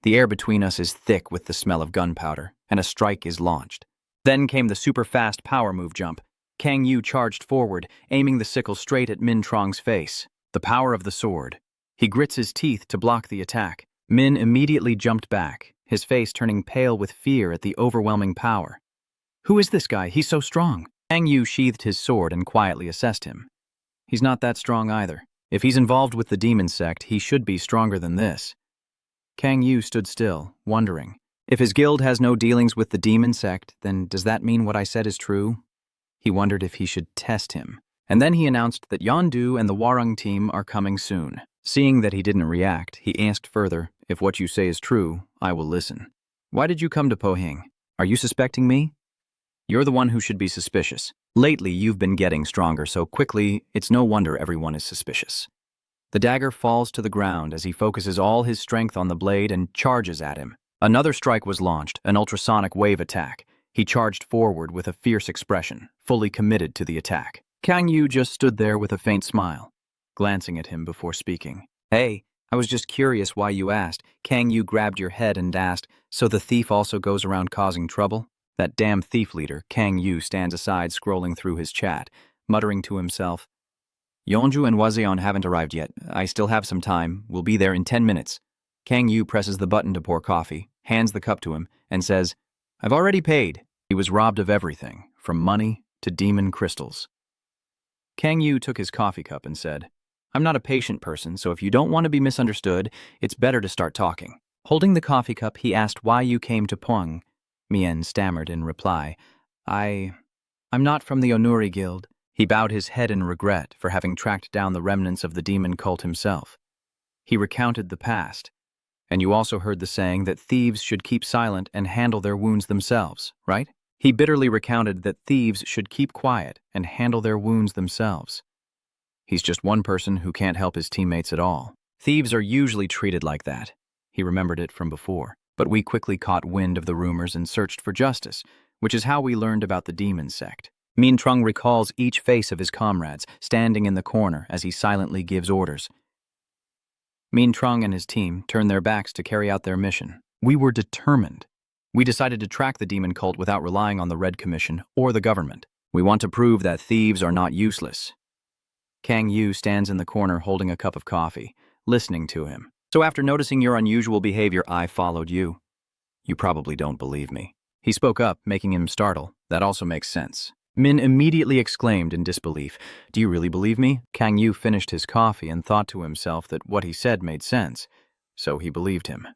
The air between us is thick with the smell of gunpowder, and a strike is launched. Then came the super-fast power move jump. Kang Yu charged forward, aiming the sickle straight at Min Trong's face. The power of the sword. He grits his teeth to block the attack. Min immediately jumped back, his face turning pale with fear at the overwhelming power. "Who is this guy? He's so strong." Kang Yu sheathed his sword and quietly assessed him. "He's not that strong either. If he's involved with the demon sect, he should be stronger than this." Kang Yu stood still, wondering. If his guild has no dealings with the demon sect, then does that mean what I said is true? He wondered if he should test him. And then he announced that Yondu and the Warung team are coming soon. Seeing that he didn't react, he asked further, "If what you say is true, I will listen. Why did you come to Pohing? Are you suspecting me?" "You're the one who should be suspicious. Lately, you've been getting stronger so quickly, it's no wonder everyone is suspicious." The dagger falls to the ground as he focuses all his strength on the blade and charges at him. Another strike was launched, an ultrasonic wave attack. He charged forward with a fierce expression, fully committed to the attack. Kang Yu just stood there with a faint smile, glancing at him before speaking. "Hey, I was just curious why you asked." Kang Yu grabbed your head and asked, "So the thief also goes around causing trouble?" That damn thief leader, Kang Yu, stands aside scrolling through his chat, muttering to himself, "Yeonju and Wazeon haven't arrived yet. I still have some time. We'll be there in 10 minutes. Kang Yu presses the button to pour coffee, hands the cup to him, and says, "I've already paid." He was robbed of everything, from money to demon crystals. Kang Yu took his coffee cup and said, "I'm not a patient person, so if you don't want to be misunderstood, it's better to start talking." Holding the coffee cup, he asked why you came to Pohing. Mien stammered in reply, I'm not from the Onuri Guild." He bowed his head in regret for having tracked down the remnants of the demon cult himself. He recounted the past. "And you also heard the saying that thieves should keep silent and handle their wounds themselves, right?" He bitterly recounted that thieves should keep quiet and handle their wounds themselves. He's just one person who can't help his teammates at all. Thieves are usually treated like that. He remembered it from before. But we quickly caught wind of the rumors and searched for justice, which is how we learned about the demon sect. Min Trung recalls each face of his comrades, standing in the corner as he silently gives orders. Min Trung and his team turned their backs to carry out their mission. We were determined. We decided to track the demon cult without relying on the Red Commission or the government. We want to prove that thieves are not useless. Kang Yu stands in the corner holding a cup of coffee, listening to him. "So after noticing your unusual behavior, I followed you. You probably don't believe me." He spoke up, making him startle. "That also makes sense." Min immediately exclaimed in disbelief, "Do you really believe me?" Kang Yu finished his coffee and thought to himself that what he said made sense, so he believed him.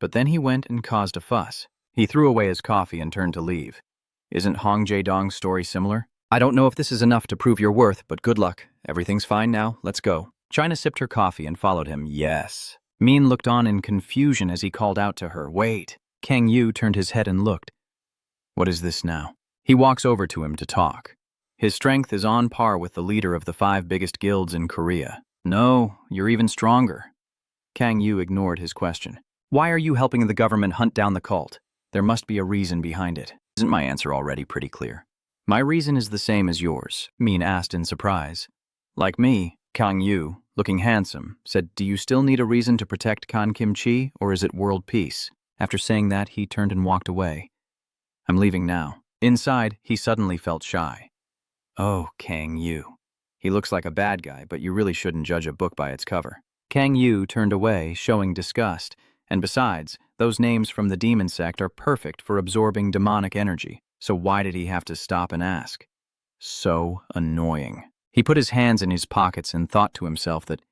But then he went and caused a fuss. He threw away his coffee and turned to leave. "Isn't Hong Jae-dong's story similar?" "I don't know if this is enough to prove your worth, but good luck. Everything's fine now. Let's go." China sipped her coffee and followed him. "Yes." Min looked on in confusion as he called out to her, "Wait." Kang Yu turned his head and looked. "What is this now?" He walks over to him to talk. His strength is on par with the leader of the 5 biggest guilds in Korea. "No, you're even stronger." Kang Yu ignored his question. "Why are you helping the government hunt down the cult? There must be a reason behind it. Isn't my answer already pretty clear?" My reason is the same as yours, Min asked in surprise. Like me, Kang Yu, looking handsome, said, do you still need a reason to protect Kan Kim Chi, or is it world peace? After saying that, he turned and walked away. I'm leaving now. Inside, he suddenly felt shy. Oh, Kang Yu. He looks like a bad guy, but you really shouldn't judge a book by its cover. Kang Yu turned away, showing disgust. And besides, those names from the demon sect are perfect for absorbing demonic energy, so why did he have to stop and ask? So annoying. He put his hands in his pockets and thought to himself that,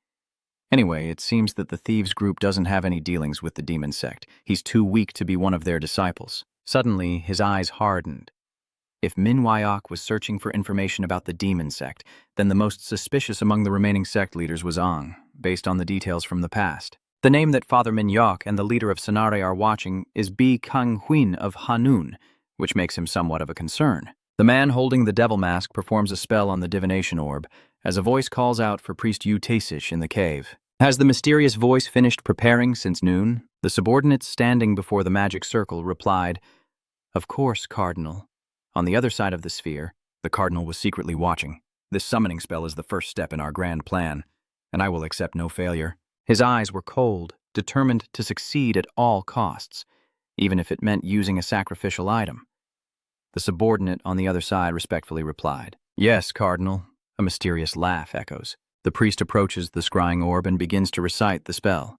anyway, it seems that the thieves group doesn't have any dealings with the demon sect. He's too weak to be one of their disciples. Suddenly, his eyes hardened. If Manhwa was searching for information about the demon sect, then the most suspicious among the remaining sect leaders was Ang, based on the details from the past. The name that Father Manhwa and the leader of Sonare are watching is Bi Kang Huin of Hanun, which makes him somewhat of a concern. The man holding the devil mask performs a spell on the divination orb, as a voice calls out for Priest Yu Taesish in the cave. Has the mysterious voice finished preparing since noon? The subordinates standing before the magic circle replied, Of course, Cardinal. On the other side of the sphere, the Cardinal was secretly watching. This summoning spell is the first step in our grand plan, and I will accept no failure. His eyes were cold, determined to succeed at all costs, even if it meant using a sacrificial item. The subordinate on the other side respectfully replied, Yes, Cardinal. A mysterious laugh echoes. The priest approaches the scrying orb and begins to recite the spell.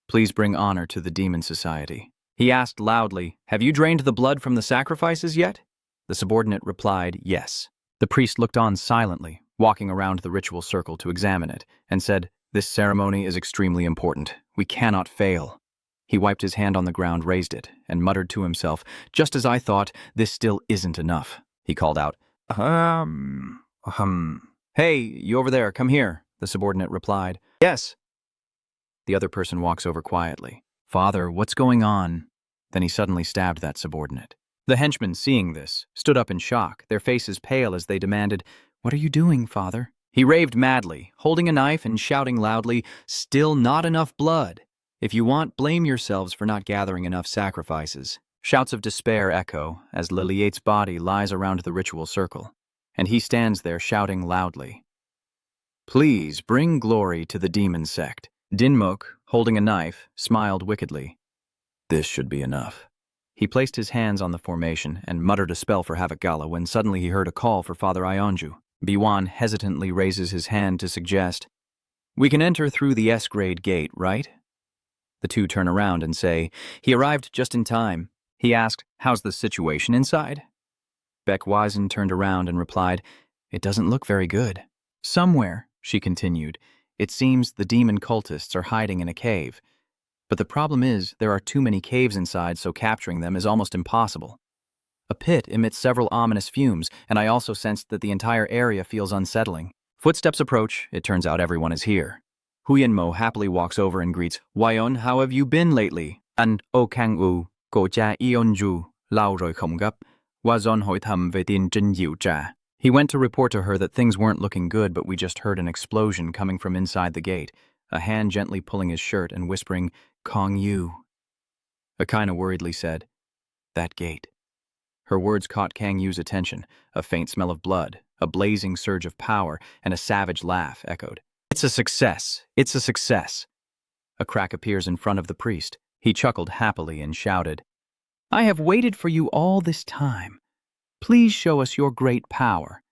Please bring honor to the demon society. He asked loudly, Have you drained the blood from the sacrifices yet? The subordinate replied, Yes. The priest looked on silently, walking around the ritual circle to examine it, and said, This ceremony is extremely important. We cannot fail. He wiped his hand on the ground, raised it, and muttered to himself, Just as I thought, this still isn't enough. He called out, Hey, you over there, come here, the subordinate replied. Yes. The other person walks over quietly. Father, what's going on? Then he suddenly stabbed that subordinate. The henchmen, seeing this, stood up in shock, their faces pale as they demanded, What are you doing, Father? He raved madly, holding a knife and shouting loudly, Still not enough blood. If you want, blame yourselves for not gathering enough sacrifices. Shouts of despair echo as Liliate's body lies around the ritual circle, and he stands there shouting loudly, Please bring glory to the demon sect. Dinmok, holding a knife, smiled wickedly. This should be enough. He placed his hands on the formation and muttered a spell for Havakgala when suddenly he heard a call for Father Ionju. Biwan hesitantly raises his hand to suggest, We can enter through the S-grade gate, right? The two turn around and say, He arrived just in time. He asked, How's the situation inside? Beck-Wisen turned around and replied, It doesn't look very good. Somewhere, she continued, it seems the demon cultists are hiding in a cave. But the problem is, there are too many caves inside, so capturing them is almost impossible. A pit emits several ominous fumes, and I also sensed that the entire area feels unsettling. Footsteps approach, it turns out everyone is here. Huyen Mo happily walks over and greets, Wyon, how have you been lately? And O Kang U, Go Cha Ionju, Lao Roi Không Gấp, Wazon Hoi Tham Ve Tin Jin Yiu Cha. He went to report to her that things weren't looking good, but we just heard an explosion coming from inside the gate, a hand gently pulling his shirt and whispering, Kang Yu. Akaina worriedly said, That gate. Her words caught Kang Yu's attention. A faint smell of blood, a blazing surge of power, and a savage laugh echoed. It's a success. It's a success. A crack appears in front of the priest. He chuckled happily and shouted, I have waited for you all this time. Please show us your great power.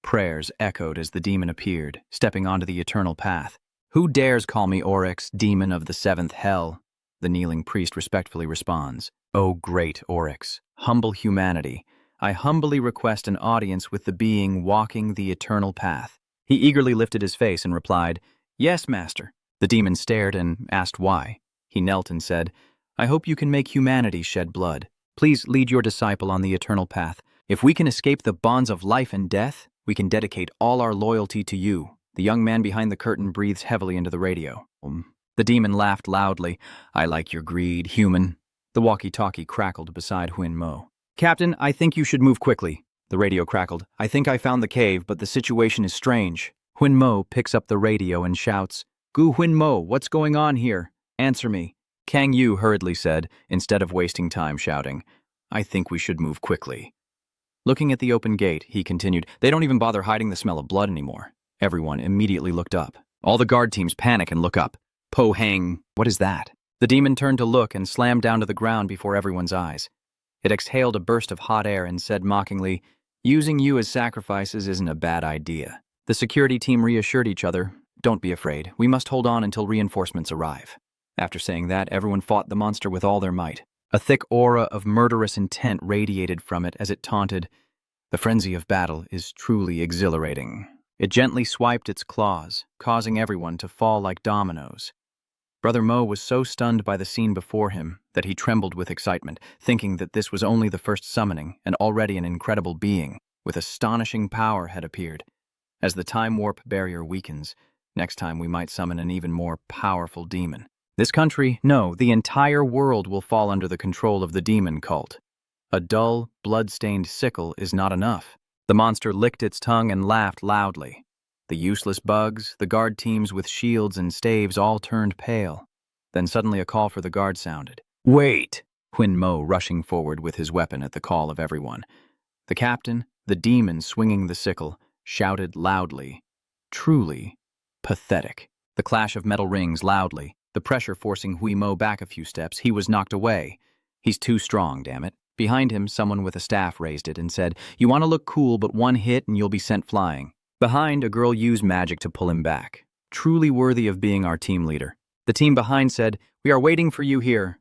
Prayers echoed as the demon appeared, stepping onto the eternal path. Who dares call me Oryx, demon of the seventh hell? The kneeling priest respectfully responds, O great Oryx, humble humanity, I humbly request an audience with the being walking the eternal path. He eagerly lifted his face and replied, Yes, master. The demon stared and asked why. He knelt and said, I hope you can make humanity shed blood. Please lead your disciple on the eternal path. If we can escape the bonds of life and death, we can dedicate all our loyalty to you. The young man behind the curtain breathed heavily into the radio. The demon laughed loudly. I like your greed, human. The walkie-talkie crackled beside Huyen Mo. Captain, I think you should move quickly. The radio crackled. I think I found the cave, but the situation is strange. Huyen Mo picks up the radio and shouts, Gu Huyen Mo, what's going on here? Answer me. Kang Yu hurriedly said, instead of wasting time shouting, I think we should move quickly. Looking at the open gate, he continued, They don't even bother hiding the smell of blood anymore. Everyone immediately looked up. all the guard teams panic and look up. Po hang, what is that? The demon turned to look and slammed down to the ground before everyone's eyes. It exhaled a burst of hot air and said mockingly, using you as sacrifices isn't a bad idea. The security team reassured each other, don't be afraid, we must hold on until reinforcements arrive. After saying that, everyone fought the monster with all their might. A thick aura of murderous intent radiated from it as it taunted, the frenzy of battle is truly exhilarating. It gently swiped its claws, causing everyone to fall like dominoes. Brother Mo was so stunned by the scene before him that he trembled with excitement, thinking that this was only the first summoning and already an incredible being with astonishing power had appeared. As the time warp barrier weakens, next time we might summon an even more powerful demon. This country, no, the entire world will fall under the control of the demon cult. A dull, blood-stained sickle is not enough. The monster licked its tongue and laughed loudly. The useless bugs, the guard teams with shields and staves all turned pale. Then suddenly a call for the guard sounded. Wait! Huin Mo rushing forward with his weapon at the call of everyone. The captain, the demon swinging the sickle, shouted loudly. Truly pathetic. The clash of metal rings loudly, the pressure forcing Hui Mo back a few steps. He was knocked away. He's too strong, damn it. Behind him, someone with a staff raised it and said, you want to look cool, but one hit and you'll be sent flying. Behind, a girl used magic to pull him back. Truly worthy of being our team leader. The team behind said, we are waiting for you here.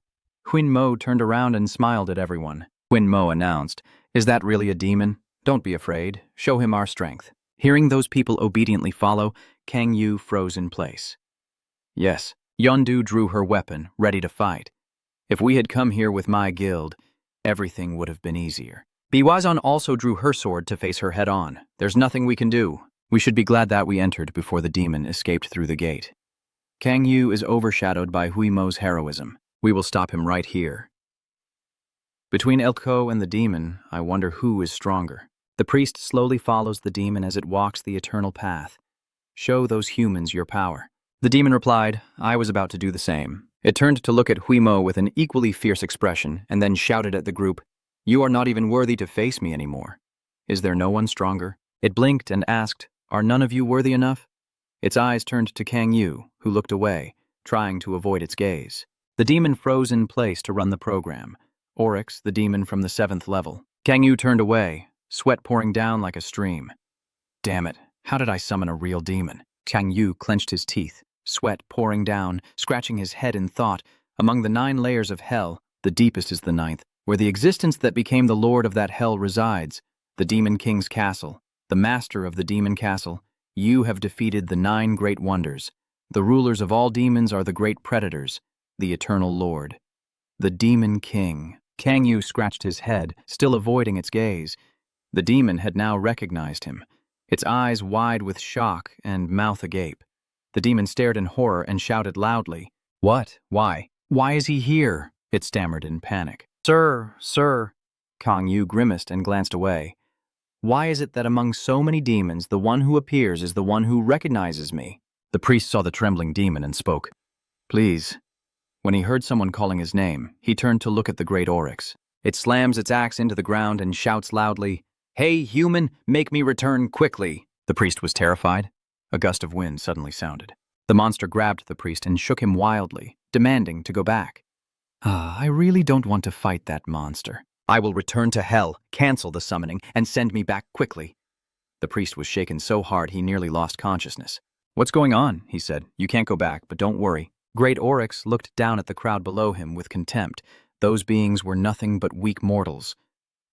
Huin Mo turned around and smiled at everyone. Huin Mo announced, is that really a demon? Don't be afraid. Show him our strength. Hearing those people obediently follow, Kang Yu froze in place. Yes, Yondu drew her weapon, ready to fight. If we had come here with my guild, everything would have been easier. Biwazan also drew her sword to face her head-on. There's nothing we can do. We should be glad that we entered before the demon escaped through the gate. Kang Yu is overshadowed by Hui Mo's heroism. We will stop him right here. Between Elko and the demon, I wonder who is stronger. The priest slowly follows the demon as it walks the eternal path. Show those humans your power. The demon replied, I was about to do the same. It turned to look at Hui Mo with an equally fierce expression and then shouted at the group, you are not even worthy to face me anymore. Is there no one stronger? It blinked and asked, are none of you worthy enough? Its eyes turned to Kang Yu, who looked away, trying to avoid its gaze. The demon froze in place to run the program. Oryx, the demon from the 7th level. Kang Yu turned away, sweat pouring down like a stream. Damn it, how did I summon a real demon? Kang Yu clenched his teeth, sweat pouring down, scratching his head in thought. Among the 9 layers of hell, the deepest is the 9th, where the existence that became the lord of that hell resides, the Demon King's castle. The master of the demon castle, you have defeated the 9 great wonders. The rulers of all demons are the great predators, the eternal lord. The Demon King. Kang Yu scratched his head, still avoiding its gaze. The demon had now recognized him, its eyes wide with shock and mouth agape. The demon stared in horror and shouted loudly, what? Why? Why is he here? It stammered in panic. Sir. Kang Yu grimaced and glanced away. Why is it that among so many demons, the one who appears is the one who recognizes me? The priest saw the trembling demon and spoke. Please. When he heard someone calling his name, he turned to look at the great oryx. It slams its axe into the ground and shouts loudly, hey, human, make me return quickly. The priest was terrified. A gust of wind suddenly sounded. The monster grabbed the priest and shook him wildly, demanding to go back. I really don't want to fight that monster. I will return to hell, cancel the summoning, and send me back quickly. The priest was shaken so hard he nearly lost consciousness. What's going on? He said. You can't go back, but don't worry. Great Oryx looked down at the crowd below him with contempt. Those beings were nothing but weak mortals.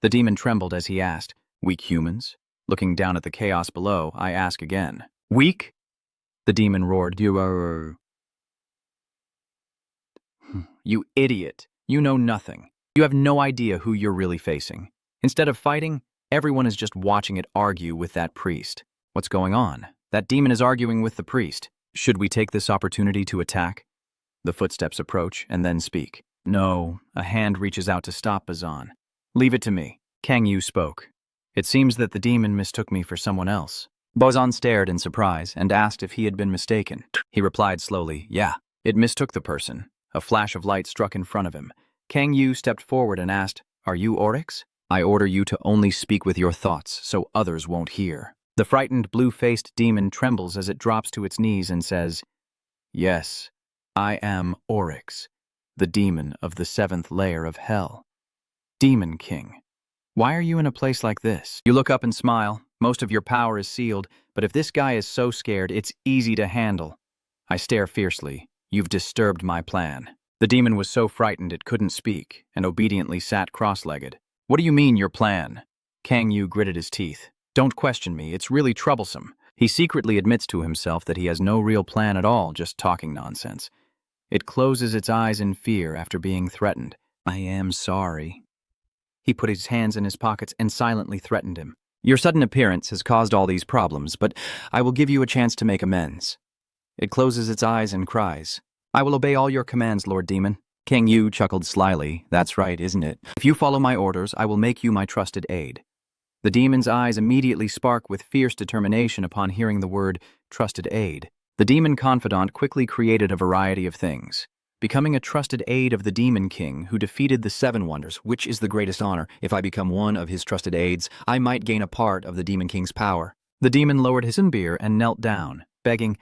The demon trembled as he asked, weak humans? Looking down at the chaos below, I ask again. Weak? The demon roared, You idiot. You know nothing. You have no idea who you're really facing. Instead of fighting, everyone is just watching it argue with that priest. What's going on? That demon is arguing with the priest. Should we take this opportunity to attack? The footsteps approach and then speak. No, a hand reaches out to stop Bazan. Leave it to me. Kang Yu spoke. It seems that the demon mistook me for someone else. Bazan stared in surprise and asked if he had been mistaken. He replied slowly, yeah, it mistook the person. A flash of light struck in front of him. Kang Yu stepped forward and asked, are you Oryx? I order you to only speak with your thoughts so others won't hear. The frightened blue-faced demon trembles as it drops to its knees and says, Yes, I am Oryx, the demon of the 7th layer of hell. Demon King. Why are you in a place like this? You look up and smile. Most of your power is sealed, but if this guy is so scared, it's easy to handle. I stare fiercely. You've disturbed my plan. The demon was so frightened it couldn't speak, and obediently sat cross-legged. What do you mean, your plan? Kang Yu gritted his teeth. Don't question me, it's really troublesome. He secretly admits to himself that he has no real plan at all, just talking nonsense. It closes its eyes in fear after being threatened. I am sorry. He put his hands in his pockets and silently threatened him. Your sudden appearance has caused all these problems, but I will give you a chance to make amends. It closes its eyes and cries. I will obey all your commands, Lord Demon. Kang Yu chuckled slyly. That's right, isn't it? If you follow my orders, I will make you my trusted aide. The demon's eyes immediately spark with fierce determination upon hearing the word trusted aide. The demon confidant quickly created a variety of things, becoming a trusted aide of the Demon King who defeated the 7 Wonders, which is the greatest honor. If I become one of his trusted aides, I might gain a part of the Demon King's power. The demon lowered his beer and knelt down, begging,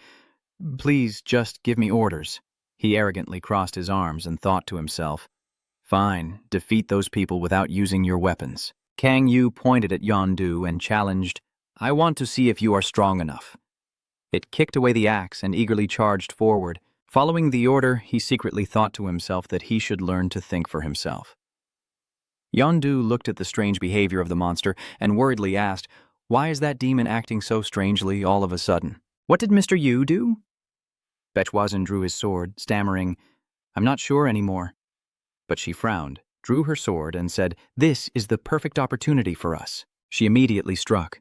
Please just give me orders. He arrogantly crossed his arms and thought to himself, Fine, defeat those people without using your weapons. Kang Yu pointed at Yondu and challenged, I want to see if you are strong enough. It kicked away the axe and eagerly charged forward. Following the order, he secretly thought to himself that he should learn to think for himself. Yondu looked at the strange behavior of the monster and worriedly asked, Why is that demon acting so strangely all of a sudden? What did Mr. Yu do? Bechwazin drew his sword, stammering, I'm not sure anymore. But she frowned, drew her sword, and said, This is the perfect opportunity for us. She immediately struck.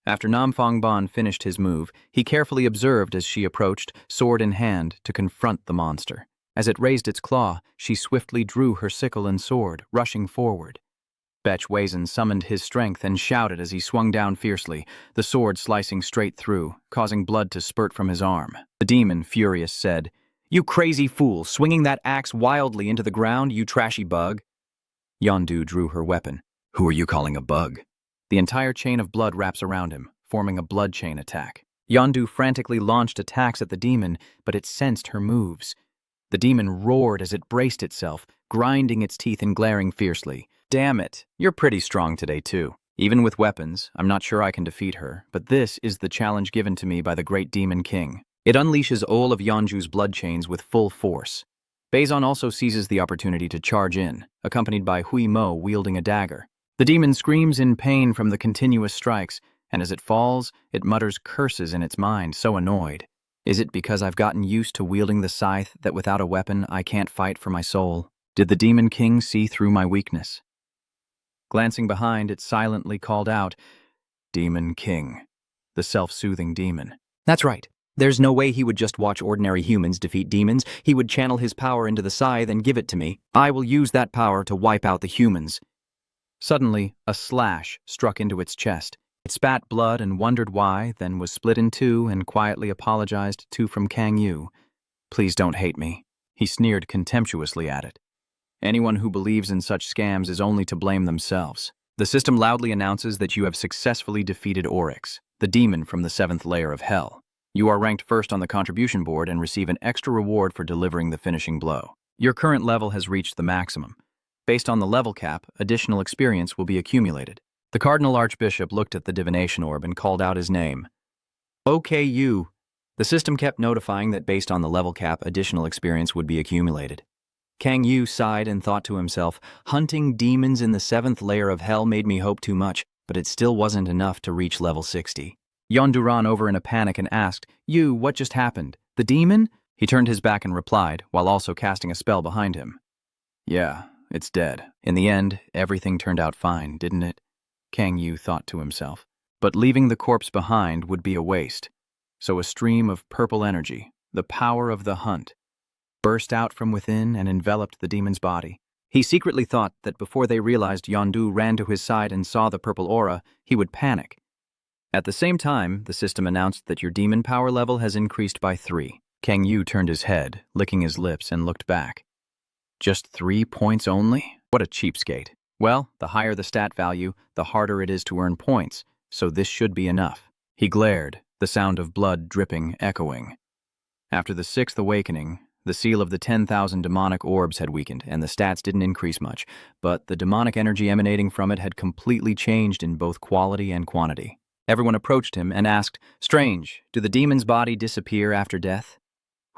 After Namfang Ban finished his move, he carefully observed as she approached, sword in hand, to confront the monster. As it raised its claw, she swiftly drew her sickle and sword, rushing forward. Bechwazin summoned his strength and shouted as he swung down fiercely, the sword slicing straight through, causing blood to spurt from his arm. The demon, furious, said, You crazy fool, swinging that axe wildly into the ground, you trashy bug. Yondu drew her weapon. Who are you calling a bug? The entire chain of blood wraps around him, forming a blood chain attack. Yondu frantically launched attacks at the demon, but it sensed her moves. The demon roared as it braced itself, grinding its teeth and glaring fiercely. Damn it, you're pretty strong today too. Even with weapons, I'm not sure I can defeat her, but this is the challenge given to me by the great Demon King. It unleashes all of Yonju's blood chains with full force. Beizan also seizes the opportunity to charge in, accompanied by Hui Mo wielding a dagger. The demon screams in pain from the continuous strikes, and as it falls, it mutters curses in its mind, so annoyed. Is it because I've gotten used to wielding the scythe that without a weapon I can't fight for my soul? Did the Demon King see through my weakness? Glancing behind, it silently called out, Demon King, the self-soothing demon. That's right. There's no way he would just watch ordinary humans defeat demons. He would channel his power into the scythe and give it to me. I will use that power to wipe out the humans. Suddenly, a slash struck into its chest. It spat blood and wondered why, then was split in two and quietly apologized to from Kang Yu. Please don't hate me. He sneered contemptuously at it. Anyone who believes in such scams is only to blame themselves. The system loudly announces that you have successfully defeated Oryx, the demon from the 7th layer of hell. You are ranked first on the contribution board and receive an extra reward for delivering the finishing blow. Your current level has reached the maximum. Based on the level cap, additional experience will be accumulated. The Cardinal Archbishop looked at the divination orb and called out his name. Okay, you. The system kept notifying that based on the level cap, additional experience would be accumulated. Kang Yu sighed and thought to himself, hunting demons in the 7th layer of hell made me hope too much, but it still wasn't enough to reach level 60. Yondu ran over in a panic and asked, Yu, what just happened? The demon? He turned his back and replied, while also casting a spell behind him. Yeah, it's dead. In the end, everything turned out fine, didn't it? Kang Yu thought to himself. But leaving the corpse behind would be a waste. So a stream of purple energy, the power of the hunt, burst out from within and enveloped the demon's body. He secretly thought that before they realized Yondu ran to his side and saw the purple aura, he would panic. At the same time, the system announced that your demon power level has increased by 3. Kang Yu turned his head, licking his lips, and looked back. Just 3 points only? What a cheapskate. Well, the higher the stat value, the harder it is to earn points, so this should be enough. He glared, the sound of blood dripping echoing. After the 6th awakening, the seal of the 10,000 demonic orbs had weakened, and the stats didn't increase much, but the demonic energy emanating from it had completely changed in both quality and quantity. Everyone approached him and asked, "Strange, do the demon's body disappear after death?"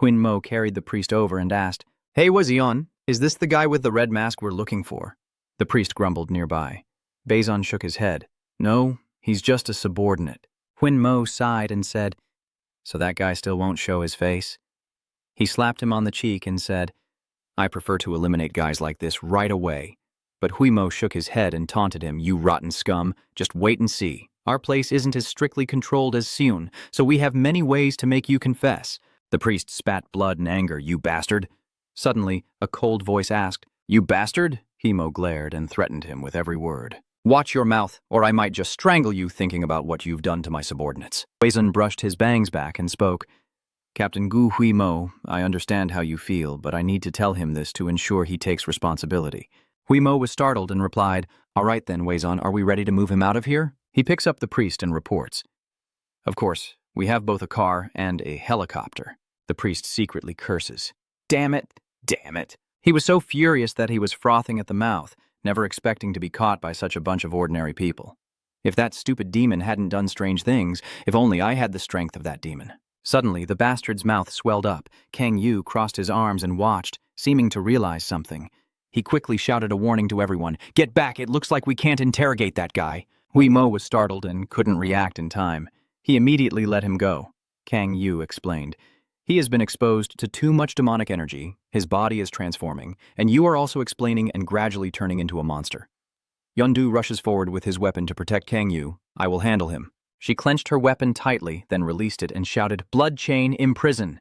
Huin Mo carried the priest over and asked, "Hey, Wazion, is this the guy with the red mask we're looking for?" The priest grumbled nearby. Bazon shook his head. "No, he's just a subordinate." Huin Mo sighed and said, "So that guy still won't show his face?" He slapped him on the cheek and said, "I prefer to eliminate guys like this right away." But Huimo shook his head and taunted him, "You rotten scum, just wait and see. Our place isn't as strictly controlled as Seun, so we have many ways to make you confess." The priest spat blood and anger, "You bastard." Suddenly, a cold voice asked, "You bastard?" Himo glared and threatened him with every word. "Watch your mouth, or I might just strangle you thinking about what you've done to my subordinates." Huizhen brushed his bangs back and spoke, "Captain Gu Huimo, I understand how you feel, but I need to tell him this to ensure he takes responsibility." Huimo was startled and replied, "All right then, Huizhen, are we ready to move him out of here?" He picks up the priest and reports, "Of course, we have both a car and a helicopter." The priest secretly curses. Damn it, damn it. He was so furious that he was frothing at the mouth, never expecting to be caught by such a bunch of ordinary people. If that stupid demon hadn't done strange things, if only I had the strength of that demon. Suddenly, the bastard's mouth swelled up. Kang Yu crossed his arms and watched, seeming to realize something. He quickly shouted a warning to everyone. "Get back, it looks like we can't interrogate that guy." Hui Mo was startled and couldn't react in time. He immediately let him go. Kang Yu explained, "He has been exposed to too much demonic energy, his body is transforming, and you are also explaining and gradually turning into a monster." Yondu rushes forward with his weapon to protect Kang Yu. "I will handle him." She clenched her weapon tightly, then released it and shouted, "Blood chain, imprison!"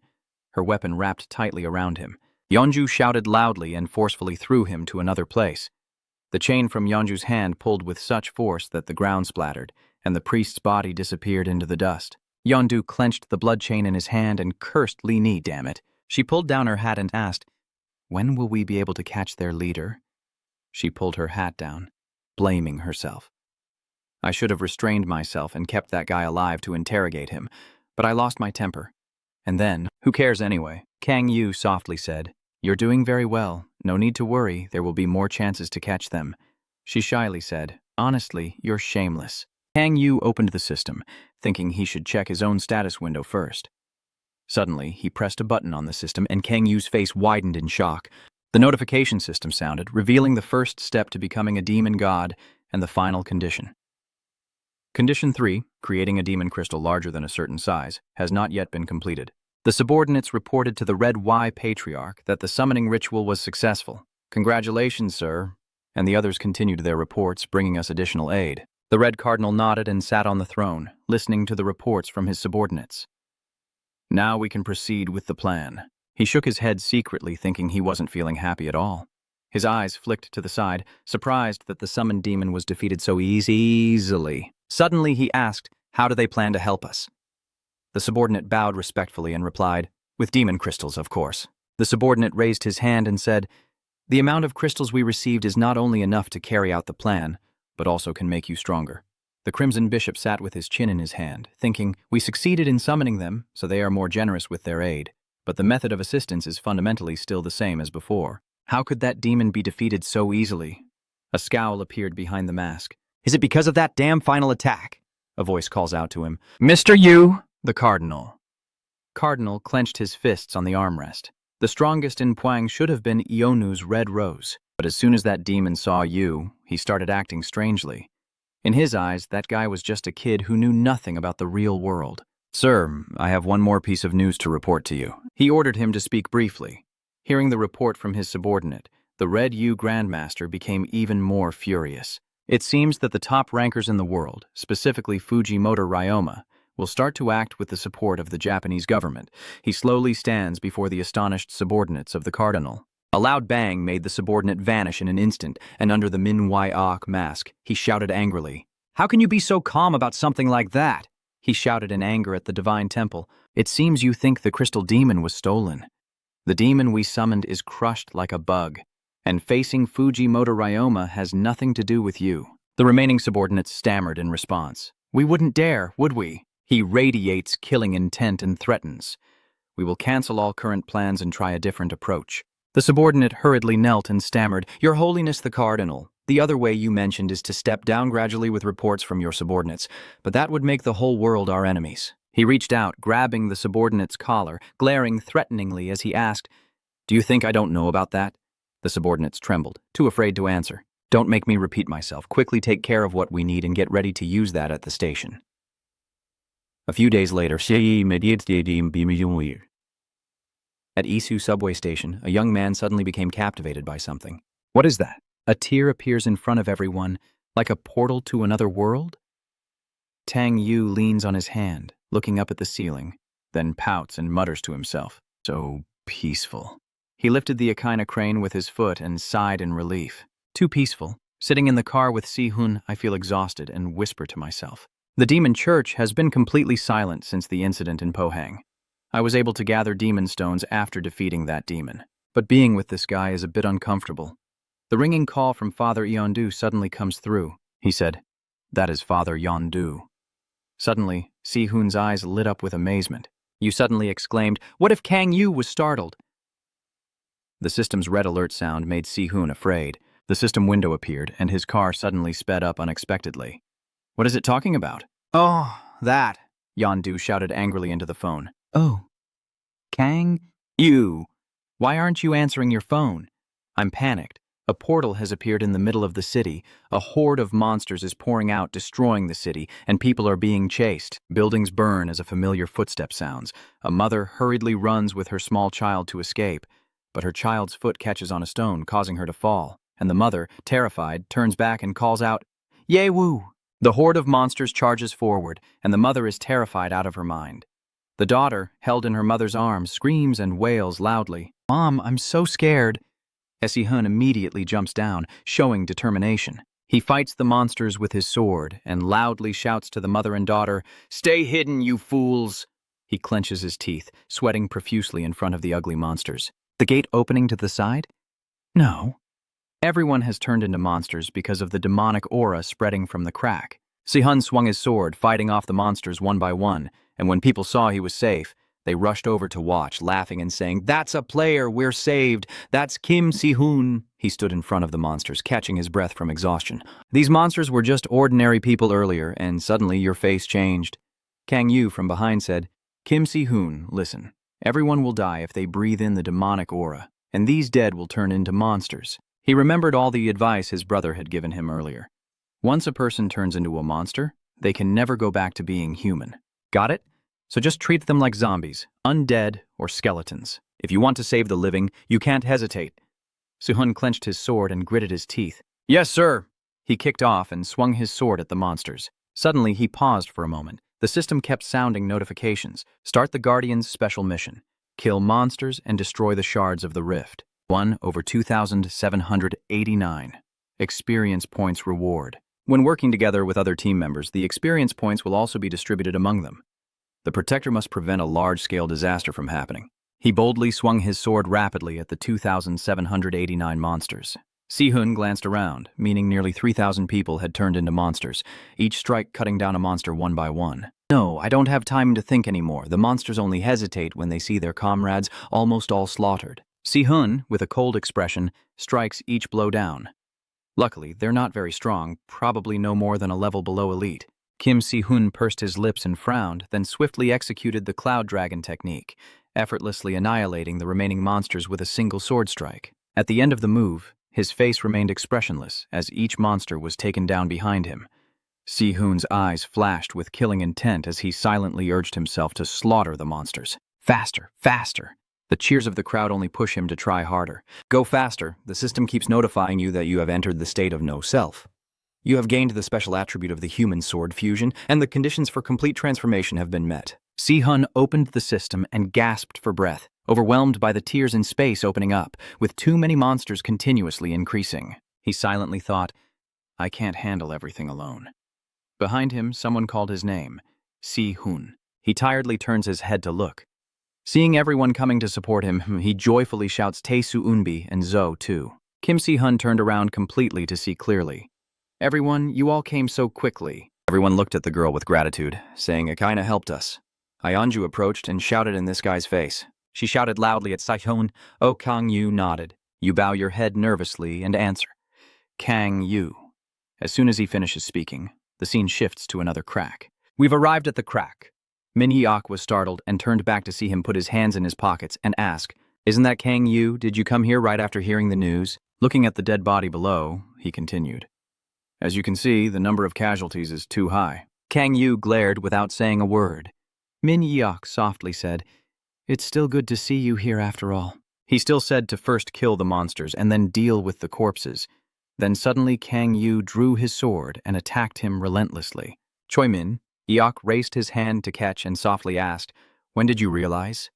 Her weapon wrapped tightly around him. Yeonju shouted loudly and forcefully threw him to another place. The chain from Yeonju's hand pulled with such force that the ground splattered, and the priest's body disappeared into the dust. Yeonju clenched the blood chain in his hand and cursed Li Ni, damn it. She pulled down her hat and asked, "When will we be able to catch their leader?" She pulled her hat down, blaming herself. "I should have restrained myself and kept that guy alive to interrogate him, but I lost my temper. And then, who cares anyway?" Kang Yu softly said, "You're doing very well. No need to worry, there will be more chances to catch them." She shyly said, "Honestly, you're shameless." Kang Yu opened the system, thinking he should check his own status window first. Suddenly, he pressed a button on the system and Kang Yu's face widened in shock. The notification system sounded, revealing the first step to becoming a demon god and the final condition. Condition 3, creating a demon crystal larger than a certain size, has not yet been completed. The subordinates reported to the Red Y Patriarch that the summoning ritual was successful. "Congratulations, sir." And the others continued their reports, bringing us additional aid. The Red Cardinal nodded and sat on the throne, listening to the reports from his subordinates. "Now we can proceed with the plan." He shook his head secretly, thinking he wasn't feeling happy at all. His eyes flicked to the side, surprised that the summoned demon was defeated so easily. Suddenly he asked, "How do they plan to help us?" The subordinate bowed respectfully and replied, "With demon crystals, of course." The subordinate raised his hand and said, "The amount of crystals we received is not only enough to carry out the plan, but also can make you stronger." The Crimson Bishop sat with his chin in his hand, thinking, "We succeeded in summoning them, so they are more generous with their aid. But the method of assistance is fundamentally still the same as before. How could that demon be defeated so easily?" A scowl appeared behind the mask. "Is it because of that damn final attack?" A voice calls out to him. "Mr. Yu!" The Cardinal. Cardinal clenched his fists on the armrest. The strongest in Puang should have been Ionu's red rose, but as soon as that demon saw Yu, he started acting strangely. In his eyes, that guy was just a kid who knew nothing about the real world. "Sir, I have one more piece of news to report to you." He ordered him to speak briefly. Hearing the report from his subordinate, the Red Yu Grandmaster became even more furious. It seems that the top rankers in the world, specifically Fujimoto Ryoma, will start to act with the support of the Japanese government. He slowly stands before the astonished subordinates of the Cardinal. A loud bang made the subordinate vanish in an instant, and under the Manhwa mask, he shouted angrily, "How can you be so calm about something like that?" He shouted in anger at the Divine Temple. "It seems you think the crystal demon was stolen. The demon we summoned is crushed like a bug, and facing Fujimoto Ryoma has nothing to do with you." The remaining subordinates stammered in response. "We wouldn't dare, would we?" He radiates killing intent and threatens. "We will cancel all current plans and try a different approach." The subordinate hurriedly knelt and stammered, "Your Holiness the Cardinal, the other way you mentioned is to step down gradually with reports from your subordinates, but that would make the whole world our enemies." He reached out, grabbing the subordinate's collar, glaring threateningly as he asked, "Do you think I don't know about that?" The subordinates trembled, too afraid to answer. "Don't make me repeat myself. Quickly take care of what we need and get ready to use that at the station." A few days later, at Isu subway station, a young man suddenly became captivated by something. "What is that?" A tear appears in front of everyone, like a portal to another world? Tang Yu leans on his hand, looking up at the ceiling, then pouts and mutters to himself, "So peaceful." He lifted the Echina crane with his foot and sighed in relief. "Too peaceful. Sitting in the car with Si-hun, I feel exhausted and whisper to myself. The demon church has been completely silent since the incident in Pohang. I was able to gather demon stones after defeating that demon. But being with this guy is a bit uncomfortable." The ringing call from Father Yondu suddenly comes through. He said, "That is Father Yondu." Suddenly, Si-hun's eyes lit up with amazement. "You suddenly exclaimed, 'What if Kang Yu was startled?'" The system's red alert sound made Si-hun afraid. The system window appeared, and his car suddenly sped up unexpectedly. "What is it talking about?" "Oh, that," Yondu shouted angrily into the phone. "Oh, Kang? You! Why aren't you answering your phone?" I'm panicked. A portal has appeared in the middle of the city. A horde of monsters is pouring out, destroying the city, and people are being chased. Buildings burn as a familiar footstep sounds. A mother hurriedly runs with her small child to escape, but her child's foot catches on a stone, causing her to fall, and the mother, terrified, turns back and calls out, "Yewoo!" The horde of monsters charges forward, and the mother is terrified out of her mind. The daughter, held in her mother's arms, screams and wails loudly, "Mom, I'm so scared." Si-hun immediately jumps down, showing determination. He fights the monsters with his sword and loudly shouts to the mother and daughter, "Stay hidden, you fools!" He clenches his teeth, sweating profusely in front of the ugly monsters. The gate opening to the side? No. Everyone has turned into monsters because of the demonic aura spreading from the crack. Si-hun swung his sword, fighting off the monsters one by one, and when people saw he was safe, they rushed over to watch, laughing and saying, "That's a player, we're saved. That's Kim Si-hun." He stood in front of the monsters, catching his breath from exhaustion. "These monsters were just ordinary people earlier, and suddenly your face changed." Kang Yu from behind said, "Kim Si-hun, listen. Everyone will die if they breathe in the demonic aura, and these dead will turn into monsters." He remembered all the advice his brother had given him earlier. Once a person turns into a monster, they can never go back to being human. Got it? So just treat them like zombies, undead, or skeletons. If you want to save the living, you can't hesitate. Si-hun clenched his sword and gritted his teeth. "Yes, sir." He kicked off and swung his sword at the monsters. Suddenly, he paused for a moment. The system kept sounding notifications. Start the Guardian's special mission. Kill monsters and destroy the shards of the rift. 1/2789. Experience points reward. When working together with other team members, the experience points will also be distributed among them. The Protector must prevent a large-scale disaster from happening. He boldly swung his sword rapidly at the 2,789 monsters. Si-hun glanced around, meaning nearly 3,000 people had turned into monsters, each strike cutting down a monster one by one. "No, I don't have time to think anymore. The monsters only hesitate when they see their comrades almost all slaughtered." Si-hun, with a cold expression, strikes each blow down. Luckily, they're not very strong, probably no more than a level below elite. Kim Si-hun pursed his lips and frowned, then swiftly executed the Cloud Dragon technique, effortlessly annihilating the remaining monsters with a single sword strike. At the end of the move, his face remained expressionless as each monster was taken down behind him. Si-hun's eyes flashed with killing intent as he silently urged himself to slaughter the monsters. Faster, faster! The cheers of the crowd only push him to try harder. Go faster. The system keeps notifying you that you have entered the state of no self. You have gained the special attribute of the human sword fusion, and the conditions for complete transformation have been met. Si-hun opened the system and gasped for breath, overwhelmed by the tears in space opening up, with too many monsters continuously increasing. He silently thought, I can't handle everything alone. Behind him, someone called his name, Si-hun. He tiredly turns his head to look. Seeing everyone coming to support him, he joyfully shouts Tae-su Unbi and Zo too. Kim Si-hun turned around completely to see clearly. Everyone, you all came so quickly. Everyone looked at the girl with gratitude, saying it kinda helped us. Ayanju approached and shouted in this guy's face. She shouted loudly at Si-hun. Oh, Kang Yu nodded. You bow your head nervously and answer. Kang Yu. As soon as he finishes speaking, the scene shifts to another crack. We've arrived at the crack. Min Hee-ok was startled and turned back to see him put his hands in his pockets and ask, Isn't that Kang Yu? Did you come here right after hearing the news? Looking at the dead body below, he continued. As you can see, the number of casualties is too high. Kang Yu glared without saying a word. Min Hee-ok softly said, It's still good to see you here after all. He still said to first kill the monsters and then deal with the corpses. Then suddenly Kang Yu drew his sword and attacked him relentlessly. Choi Min, Hee-ok raised his hand to catch and softly asked, When did you realize?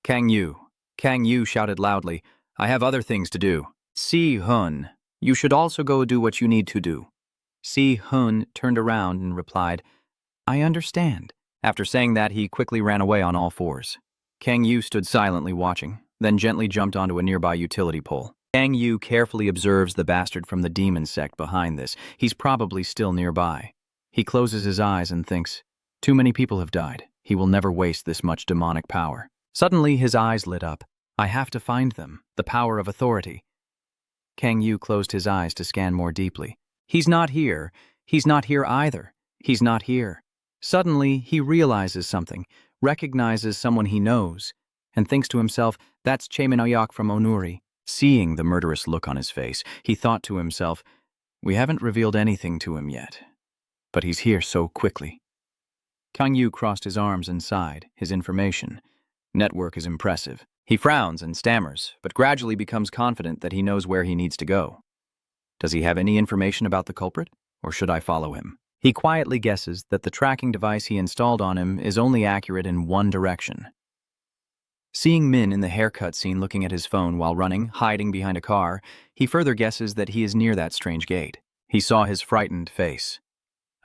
Kang Yu shouted loudly, I have other things to do. Si-hun, you should also go do what you need to do. Si-hun turned around and replied, I understand. After saying that, he quickly ran away on all fours. Kang Yu stood silently watching, then gently jumped onto a nearby utility pole. Kang Yu carefully observes the bastard from the demon sect behind this. He's probably still nearby. He closes his eyes and thinks, Too many people have died. He will never waste this much demonic power. Suddenly, his eyes lit up. I have to find them, the power of authority. Kang Yu closed his eyes to scan more deeply. He's not here. He's not here either. He's not here. Suddenly, he realizes something, recognizes someone he knows, and thinks to himself, That's Chaemin Ayak from Onuri. Seeing the murderous look on his face, he thought to himself, We haven't revealed anything to him yet. But he's here so quickly. Kang Yu crossed his arms and sighed, his information. Network is impressive. He frowns and stammers, but gradually becomes confident that he knows where he needs to go. Does he have any information about the culprit, or should I follow him? He quietly guesses that the tracking device he installed on him is only accurate in one direction. Seeing Min in the haircut scene looking at his phone while running, hiding behind a car, he further guesses that he is near that strange gate. He saw his frightened face.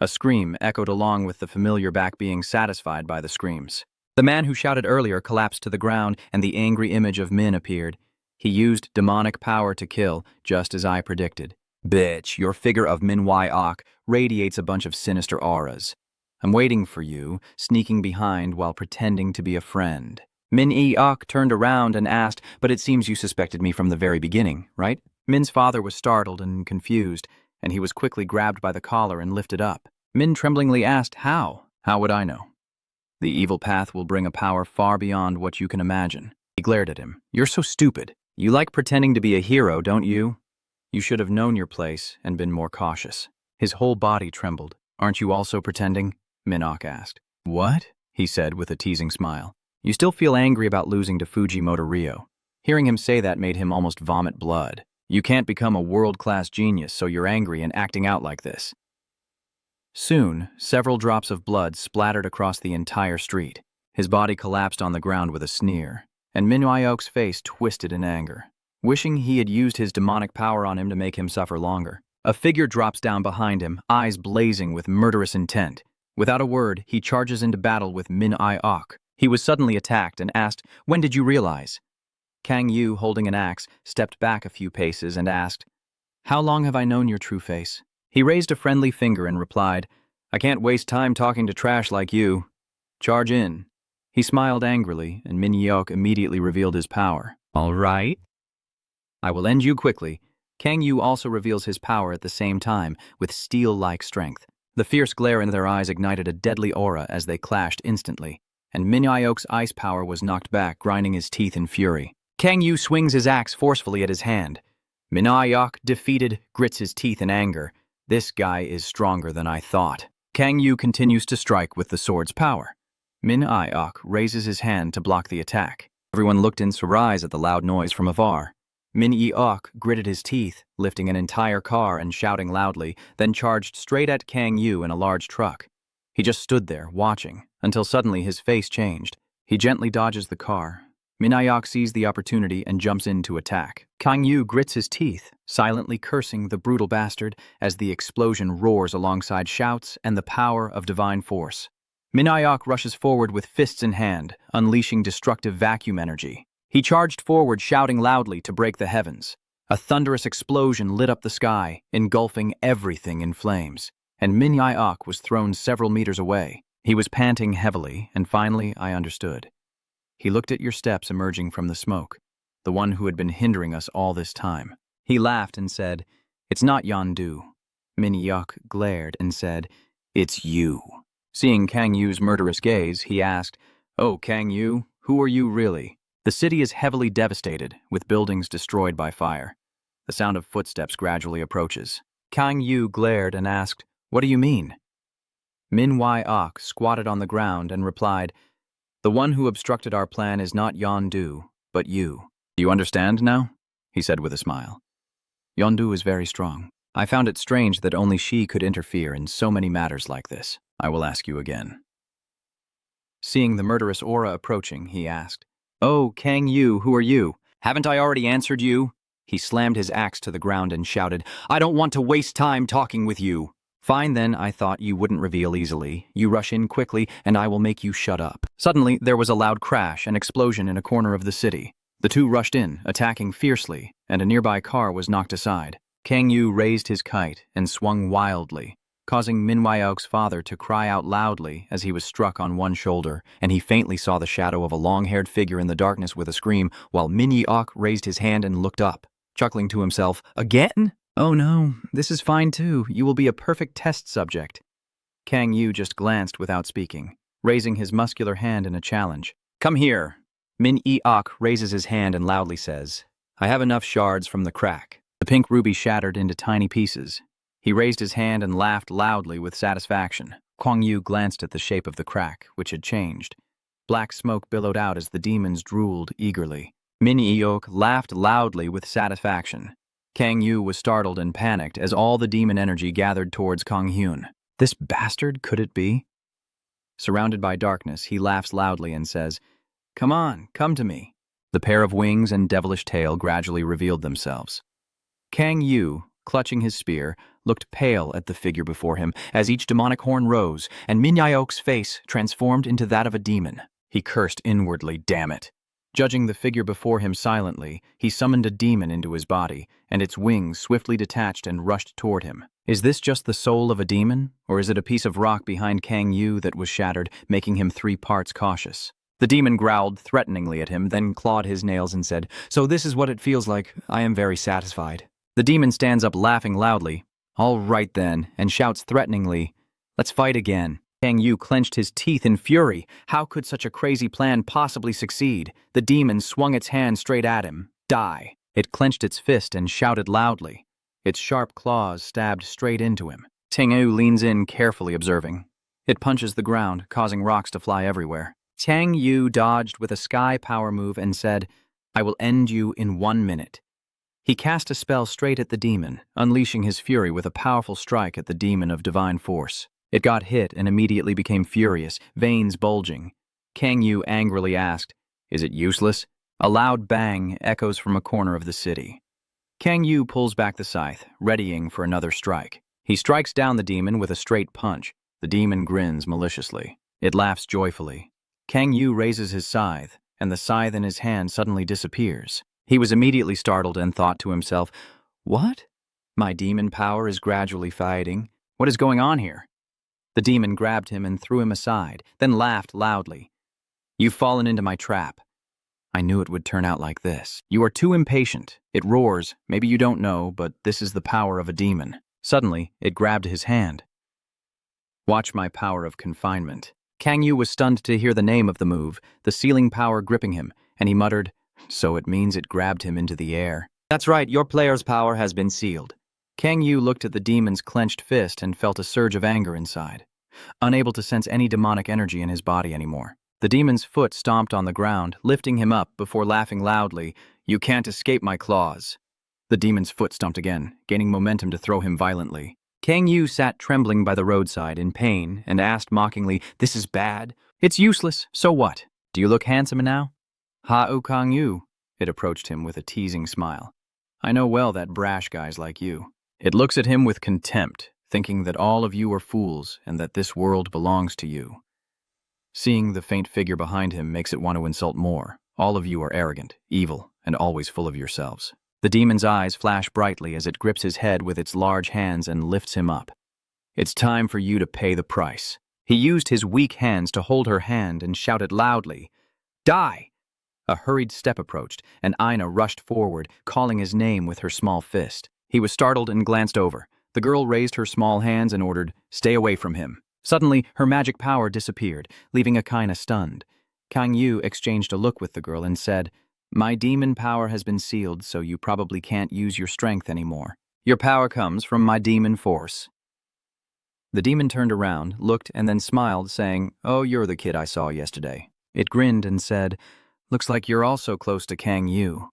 A scream echoed along with the familiar back being satisfied by the screams. The man who shouted earlier collapsed to the ground and the angry image of Min appeared. He used demonic power to kill, just as I predicted. Bitch, your figure of Manhwa radiates a bunch of sinister auras. I'm waiting for you, sneaking behind while pretending to be a friend. Min-e-ok turned around and asked, But it seems you suspected me from the very beginning, right? Min's father was startled and confused, and he was quickly grabbed by the collar and lifted up. Min tremblingly asked, How? How would I know? The evil path will bring a power far beyond what you can imagine. He glared at him. You're so stupid. You like pretending to be a hero, don't you? You should have known your place and been more cautious. His whole body trembled. Aren't you also pretending? Min-ok asked. What? He said with a teasing smile. You still feel angry about losing to Fujimoto Ryo. Hearing him say that made him almost vomit blood. You can't become a world-class genius, so you're angry and acting out like this. Soon, several drops of blood splattered across the entire street. His body collapsed on the ground with a sneer, and Min-hwa-ok's face twisted in anger. Wishing he had used his demonic power on him to make him suffer longer. A figure drops down behind him, eyes blazing with murderous intent. Without a word, he charges into battle with Min-hwa-ok. He was suddenly attacked and asked, When did you realize? Kang Yu, holding an axe, stepped back a few paces and asked, How long have I known your true face? He raised a friendly finger and replied, I can't waste time talking to trash like you. Charge in. He smiled angrily, and Min-hwa-ok immediately revealed his power. All right. I will end you quickly. Kang Yu also reveals his power at the same time, with steel-like strength. The fierce glare in their eyes ignited a deadly aura as they clashed instantly, and Min-hwa-ok's ice power was knocked back, grinding his teeth in fury. Kang Yu swings his axe forcefully at his hand. Min-hwa-ok, defeated, grits his teeth in anger. This guy is stronger than I thought. Kang Yu continues to strike with the sword's power. Min-hwa-ok raises his hand to block the attack. Everyone looked in surprise at the loud noise from afar. Min-hwa-ok gritted his teeth, lifting an entire car and shouting loudly, then charged straight at Kang Yu in a large truck. He just stood there, watching, until suddenly his face changed. He gently dodges the car. Min-hwa-ok sees the opportunity and jumps in to attack. Kang Yu grits his teeth, silently cursing the brutal bastard as the explosion roars alongside shouts and the power of divine force. Min-hwa-ok rushes forward with fists in hand, unleashing destructive vacuum energy. He charged forward, shouting loudly to break the heavens. A thunderous explosion lit up the sky, engulfing everything in flames, and Min Yaok was thrown several meters away. He was panting heavily, and finally I understood. He looked at your steps emerging from the smoke, the one who had been hindering us all this time. He laughed and said, "It's not Yondu." Min Yaok glared and said, "It's you." Seeing Kang Yu's murderous gaze, he asked, "Oh, Kang Yu, who are you really?" The city is heavily devastated, with buildings destroyed by fire. The sound of footsteps gradually approaches. Kang Yu glared and asked, "What do you mean?" Min Yaok squatted on the ground and replied, "The one who obstructed our plan is not Yondu, but you. Do you understand now?" he said with a smile. "Yondu is very strong. I found it strange that only she could interfere in so many matters like this. I will ask you again." Seeing the murderous aura approaching, he asked, "Oh, Kang Yu, who are you? Haven't I already answered you?" He slammed his axe to the ground and shouted, "I don't want to waste time talking with you." "Fine then, I thought you wouldn't reveal easily. You rush in quickly, and I will make you shut up." Suddenly, there was a loud crash and explosion in a corner of the city. The two rushed in, attacking fiercely, and a nearby car was knocked aside. Kang Yu raised his kite and swung wildly, causing Min Yaok's father to cry out loudly as he was struck on one shoulder, and he faintly saw the shadow of a long-haired figure in the darkness with a scream, while Min Yaok raised his hand and looked up, chuckling to himself, "Again? Oh no, this is fine too. You will be a perfect test subject." Kang Yu just glanced without speaking, raising his muscular hand in a challenge. "Come here." Min Yaok raises his hand and loudly says, "I have enough shards from the crack." The pink ruby shattered into tiny pieces. He raised his hand and laughed loudly with satisfaction. Kang Yu glanced at the shape of the crack, which had changed. Black smoke billowed out as the demons drooled eagerly. Min Yaok laughed loudly with satisfaction. Kang Yu was startled and panicked as all the demon energy gathered towards Kang Hyun. This bastard, could it be? Surrounded by darkness, he laughs loudly and says, "Come on, come to me." The pair of wings and devilish tail gradually revealed themselves. Kang Yu, clutching his spear, looked pale at the figure before him as each demonic horn rose, and Min Yaok's face transformed into that of a demon. He cursed inwardly, damn it. Judging the figure before him silently, he summoned a demon into his body, and its wings swiftly detached and rushed toward him. Is this just the soul of a demon, or is it a piece of rock behind Kang Yu that was shattered, making him 3 parts cautious? The demon growled threateningly at him, then clawed his nails and said, "So this is what it feels like. I am very satisfied." The demon stands up laughing loudly. "All right then," and shouts threateningly, "Let's fight again." Kang Yu clenched his teeth in fury. How could such a crazy plan possibly succeed? The demon swung its hand straight at him. "Die." It clenched its fist and shouted loudly. Its sharp claws stabbed straight into him. Kang Yu leans in, carefully observing. It punches the ground, causing rocks to fly everywhere. Kang Yu dodged with a sky power move and said, "I will end you in 1 minute." He cast a spell straight at the demon, unleashing his fury with a powerful strike at the demon of divine force. It got hit and immediately became furious, veins bulging. Kang Yu angrily asked, "Is it useless?" A loud bang echoes from a corner of the city. Kang Yu pulls back the scythe, readying for another strike. He strikes down the demon with a straight punch. The demon grins maliciously. It laughs joyfully. Kang Yu raises his scythe, and the scythe in his hand suddenly disappears. He was immediately startled and thought to himself, "What? My demon power is gradually fading. What is going on here?" The demon grabbed him and threw him aside, then laughed loudly. "You've fallen into my trap. I knew it would turn out like this. You are too impatient. It roars. Maybe you don't know, but this is the power of a demon." Suddenly, it grabbed his hand. "Watch my power of confinement." Kang Yu was stunned to hear the name of the move, the sealing power gripping him, and he muttered, "So it means it grabbed him into the air." "That's right, your player's power has been sealed." Kang Yu looked at the demon's clenched fist and felt a surge of anger inside, unable to sense any demonic energy in his body anymore. The demon's foot stomped on the ground, lifting him up before laughing loudly, "You can't escape my claws." The demon's foot stomped again, gaining momentum to throw him violently. Kang Yu sat trembling by the roadside in pain and asked mockingly, "This is bad?" "It's useless, so what? Do you look handsome now?" "Ha-u Kang Yu," it approached him with a teasing smile. "I know well that brash guys like you." It looks at him with contempt, thinking that all of you are fools and that this world belongs to you. Seeing the faint figure behind him makes it want to insult more. All of you are arrogant, evil, and always full of yourselves. The demon's eyes flash brightly as it grips his head with its large hands and lifts him up. It's time for you to pay the price. He used his weak hands to hold her hand and shouted loudly, "Die!" A hurried step approached, and Aina rushed forward, calling his name with her small fist. He was startled and glanced over. The girl raised her small hands and ordered, "Stay away from him." Suddenly, her magic power disappeared, leaving Akaina stunned. Kang Yu exchanged a look with the girl and said, "My demon power has been sealed, so you probably can't use your strength anymore. Your power comes from my demon force." The demon turned around, looked, and then smiled, saying, "Oh, you're the kid I saw yesterday." It grinned and said, "Looks like you're also close to Kang Yu."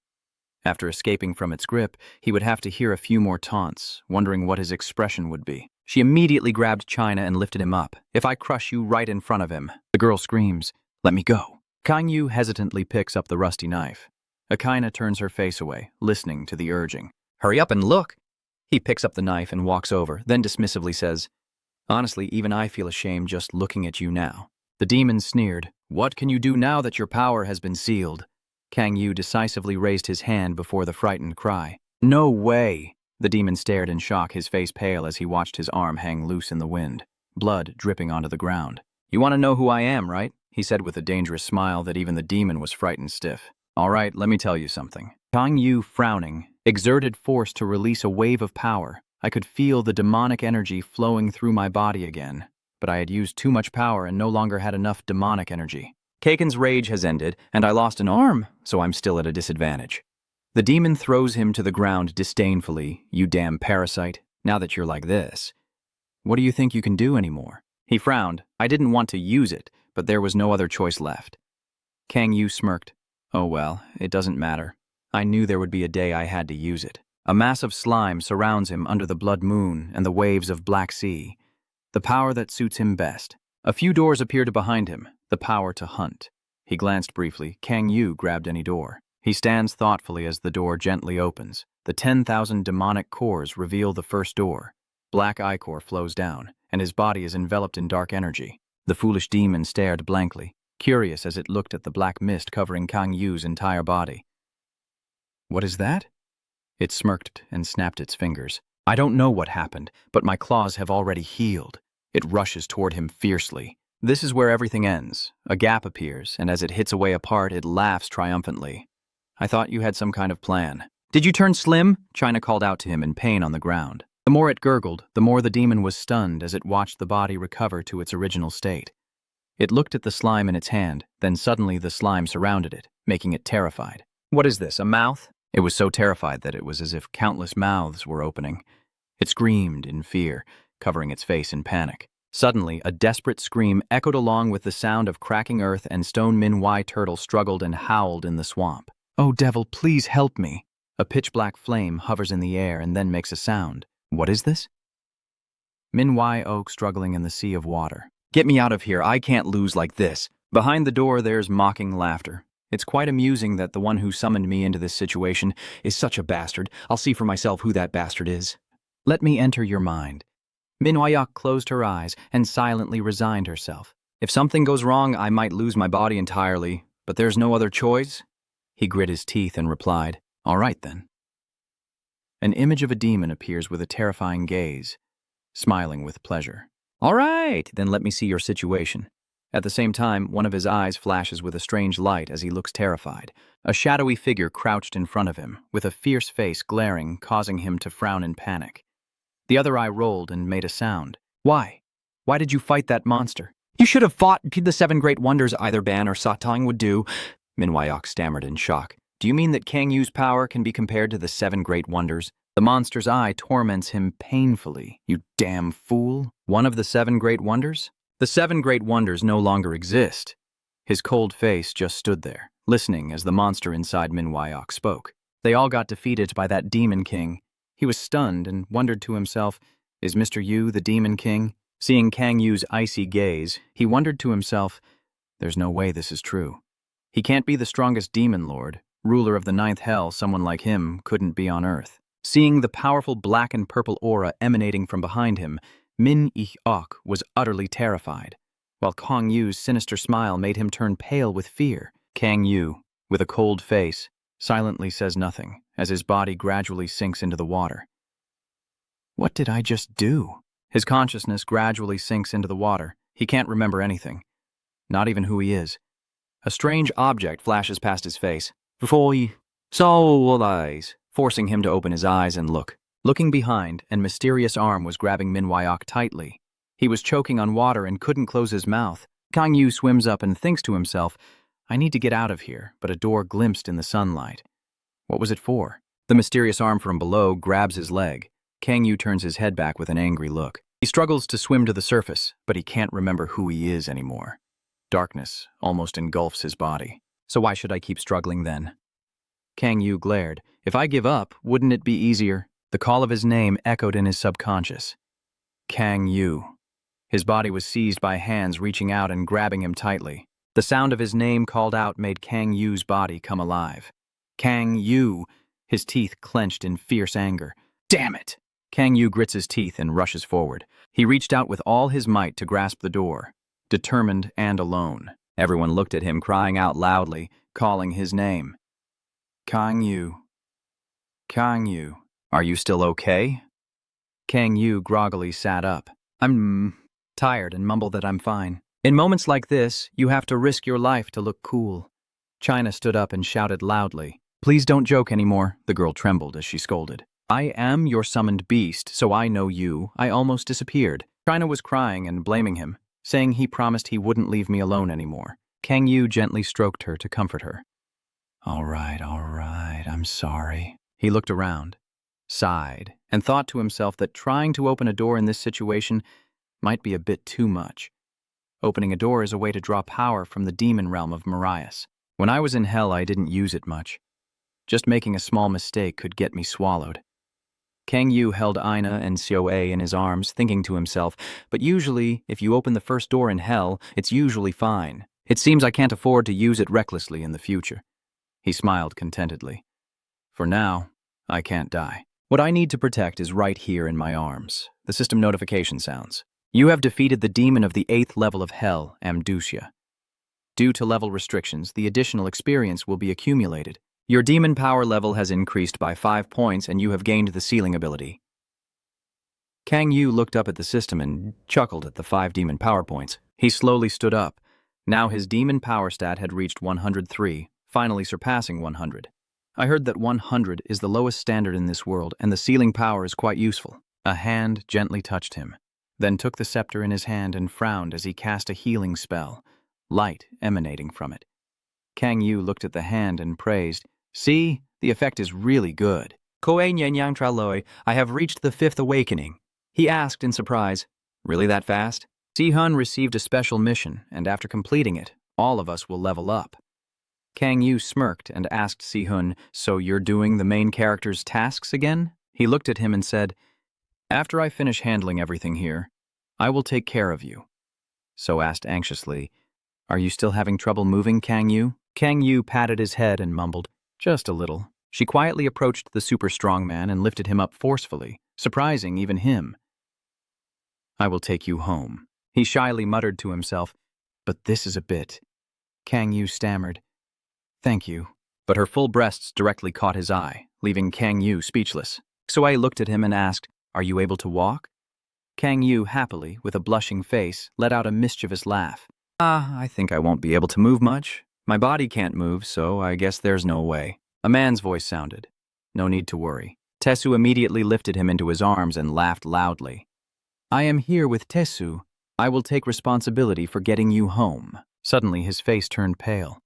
After escaping from its grip, he would have to hear a few more taunts, wondering what his expression would be. She immediately grabbed China and lifted him up. "If I crush you right in front of him." The girl screams, "Let me go." Kang Yu hesitantly picks up the rusty knife. Akaina turns her face away, listening to the urging. "Hurry up and look." He picks up the knife and walks over, then dismissively says, "Honestly, even I feel ashamed just looking at you now." The demon sneered, "What can you do now that your power has been sealed?" Kang Yu decisively raised his hand before the frightened cry. "No way!" The demon stared in shock, his face pale as he watched his arm hang loose in the wind, blood dripping onto the ground. "You want to know who I am, right?" he said with a dangerous smile that even the demon was frightened stiff. "All right, let me tell you something." Kang Yu, frowning, exerted force to release a wave of power. I could feel the demonic energy flowing through my body again, but I had used too much power and no longer had enough demonic energy. Kaken's rage has ended, and I lost an arm, so I'm still at a disadvantage. The demon throws him to the ground disdainfully. "You damn parasite. Now that you're like this, what do you think you can do anymore?" He frowned. I didn't want to use it, but there was no other choice left. Kang Yu smirked. "Oh well, it doesn't matter. I knew there would be a day I had to use it." A mass of slime surrounds him under the blood moon and the waves of Black Sea. The power that suits him best. A few doors appeared behind him, the power to hunt. He glanced briefly. Kang Yu grabbed any door. He stands thoughtfully as the door gently opens. The 10,000 demonic cores reveal the first door. Black ichor flows down, and his body is enveloped in dark energy. The foolish demon stared blankly, curious as it looked at the black mist covering Kang Yu's entire body. "What is that?" It smirked and snapped its fingers. "I don't know what happened, but my claws have already healed." It rushes toward him fiercely. This is where everything ends. A gap appears, and as it hits away apart, it laughs triumphantly. "I thought you had some kind of plan." "Did you turn slim?" China called out to him in pain on the ground. The more it gurgled, the more the demon was stunned as it watched the body recover to its original state. It looked at the slime in its hand, then suddenly the slime surrounded it, making it terrified. "What is this, a mouth?" It was so terrified that it was as if countless mouths were opening. It screamed in fear, covering its face in panic. Suddenly, a desperate scream echoed along with the sound of cracking earth, and Stone Manhwa turtle struggled and howled in the swamp. "Oh, devil, please help me." A pitch-black flame hovers in the air and then makes a sound. What is this? Manhwa oak struggling in the sea of water. "Get me out of here, I can't lose like this." Behind the door, there's mocking laughter. It's quite amusing that the one who summoned me into this situation is such a bastard. I'll see for myself who that bastard is. "Let me enter your mind." Manhwa closed her eyes and silently resigned herself. "If something goes wrong, I might lose my body entirely, but there's no other choice." He grit his teeth and replied, "All right then." An image of a demon appears with a terrifying gaze, smiling with pleasure. "All right, then let me see your situation." At the same time, one of his eyes flashes with a strange light as he looks terrified. A shadowy figure crouched in front of him, with a fierce face glaring, causing him to frown in panic. The other eye rolled and made a sound. "Why? Why did you fight that monster?" "You should have fought the 7 great wonders either Ban or Satang would do," Manhwa stammered in shock. "Do you mean that Kang Yu's power can be compared to the 7 great wonders?" The monster's eye torments him painfully. "You damn fool. One of the 7 great wonders? The 7 great wonders no longer exist." His cold face just stood there, listening as the monster inside Manhwa spoke. "They all got defeated by that demon king." He was stunned and wondered to himself, is Mr. Yu the demon king? Seeing Kang Yu's icy gaze, he wondered to himself, there's no way this is true. He can't be the strongest demon lord. Ruler of the 9th hell, someone like him couldn't be on Earth. Seeing the powerful black and purple aura emanating from behind him, Manhwa was utterly terrified, while Kang Yu's sinister smile made him turn pale with fear. Kang Yu, with a cold face, silently says nothing, as his body gradually sinks into the water. What did I just do? His consciousness gradually sinks into the water. He can't remember anything, not even who he is. A strange object flashes past his face. Sola, forcing him to open his eyes and look. Looking behind, an mysterious arm was grabbing Manhwa tightly. He was choking on water and couldn't close his mouth. Kang swims up and thinks to himself, I need to get out of here, but a door glimpsed in the sunlight. What was it for? The mysterious arm from below grabs his leg. Kang turns his head back with an angry look. He struggles to swim to the surface, but he can't remember who he is anymore. Darkness almost engulfs his body. So why should I keep struggling then? Kang glared. If I give up, wouldn't it be easier? The call of his name echoed in his subconscious. Kang. His body was seized by hands reaching out and grabbing him tightly. The sound of his name called out made Kang body come alive. Kang. His teeth clenched in fierce anger. Damn it! Kang grits his teeth and rushes forward. He reached out with all his might to grasp the door, determined and alone. Everyone looked at him, crying out loudly, calling his name. Kang. Kang, are you still okay? Kang groggily sat up. I'm tired and mumbled that I'm fine. In moments like this, you have to risk your life to look cool. China stood up and shouted loudly. Please don't joke anymore, the girl trembled as she scolded. I am your summoned beast, so I know you. I almost disappeared. China was crying and blaming him, saying he promised he wouldn't leave me alone anymore. Kang gently stroked her to comfort her. All right, I'm sorry. He looked around, sighed, and thought to himself that trying to open a door in this situation might be a bit too much. Opening a door is a way to draw power from the demon realm of Marias. When I was in hell, I didn't use it much. Just making a small mistake could get me swallowed. Kang held Ina and Soa in his arms, thinking to himself, but usually, if you open the first door in hell, it's usually fine. It seems I can't afford to use it recklessly in the future. He smiled contentedly. For now, I can't die. What I need to protect is right here in my arms. The system notification sounds. You have defeated the demon of the 8th level of hell, Amdusia. Due to level restrictions, the additional experience will be accumulated. Your demon power level has increased by 5 points and you have gained the sealing ability. Kang looked up at the system and chuckled at the 5 demon power points. He slowly stood up. Now his demon power stat had reached 103, finally surpassing 100. I heard that 100 is the lowest standard in this world and the sealing power is quite useful. A hand gently touched him, then took the scepter in his hand and frowned as he cast a healing spell, light emanating from it. Kang looked at the hand and praised, See, the effect is really good. Koe Nyang Traloi, I have reached the 5th awakening. He asked in surprise, Really that fast? Si-hun received a special mission, and after completing it, all of us will level up. Kang smirked and asked Si-hun, So you're doing the main character's tasks again? He looked at him and said, After I finish handling everything here, I will take care of you. So asked anxiously, Are you still having trouble moving, Kang? Kang patted his head and mumbled, Just a little. She quietly approached the super strong man and lifted him up forcefully, surprising even him. I will take you home. He shyly muttered to himself, But this is a bit. Kang stammered, Thank you. But her full breasts directly caught his eye, leaving Kang speechless. Soa looked at him and asked, Are you able to walk? Kang happily, with a blushing face, let out a mischievous laugh. I think I won't be able to move much. My body can't move, so I guess there's no way. A man's voice sounded. No need to worry. Tesu immediately lifted him into his arms and laughed loudly. I am here with Tesu. I will take responsibility for getting you home. Suddenly his face turned pale.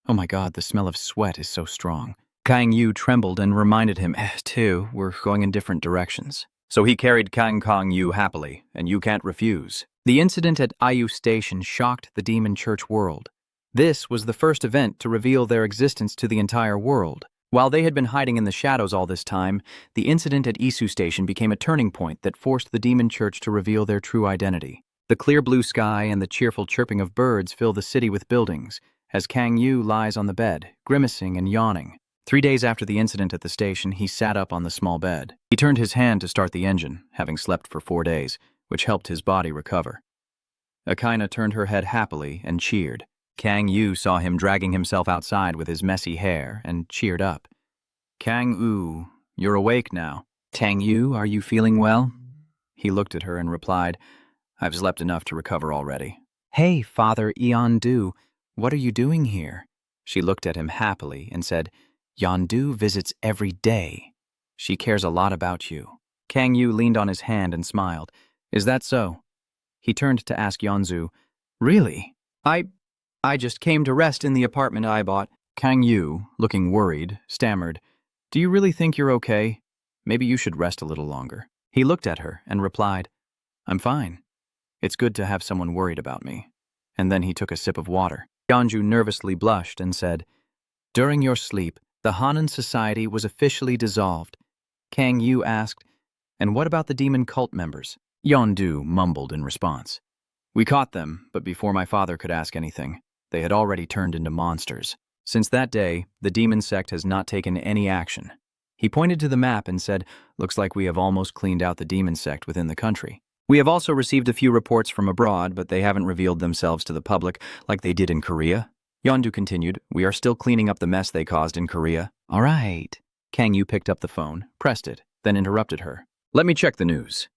Oh my God, the smell of sweat is so strong. Kang trembled and reminded him, too, we're going in different directions. So he carried Kang happily, and you can't refuse. The incident at Ayu Station shocked the Demon Church world. This was the first event to reveal their existence to the entire world. While they had been hiding in the shadows all this time, the incident at Isu Station became a turning point that forced the Demon Church to reveal their true identity. The clear blue sky and the cheerful chirping of birds fill the city with buildings, as Kang lies on the bed, grimacing and yawning. 3 days after the incident at the station, he sat up on the small bed. He turned his hand to start the engine, having slept for 4 days, which helped his body recover. Akaina turned her head happily and cheered. Kang saw him dragging himself outside with his messy hair and cheered up. Kang, you're awake now. Tang, are you feeling well? He looked at her and replied, I've slept enough to recover already. Hey, Father Yeondu, what are you doing here? She looked at him happily and said, Yeondu visits every day. She cares a lot about you. Kang leaned on his hand and smiled. Is that so? He turned to ask Yeonju, Really? I just came to rest in the apartment I bought. Kang, looking worried, stammered, Do you really think you're okay? Maybe you should rest a little longer. He looked at her and replied, I'm fine. It's good to have someone worried about me. And then he took a sip of water. Yeonju nervously blushed and said, During your sleep, the Hanan Society was officially dissolved. Kang asked, And what about the demon cult members? Yeondu mumbled in response. We caught them, but before my father could ask anything, they had already turned into monsters. Since that day, the demon sect has not taken any action. He pointed to the map and said, Looks like we have almost cleaned out the demon sect within the country. We have also received a few reports from abroad, but they haven't revealed themselves to the public like they did in Korea. Yeondu continued, We are still cleaning up the mess they caused in Korea. All right. Kang picked up the phone, pressed it, then interrupted her. Let me check the news.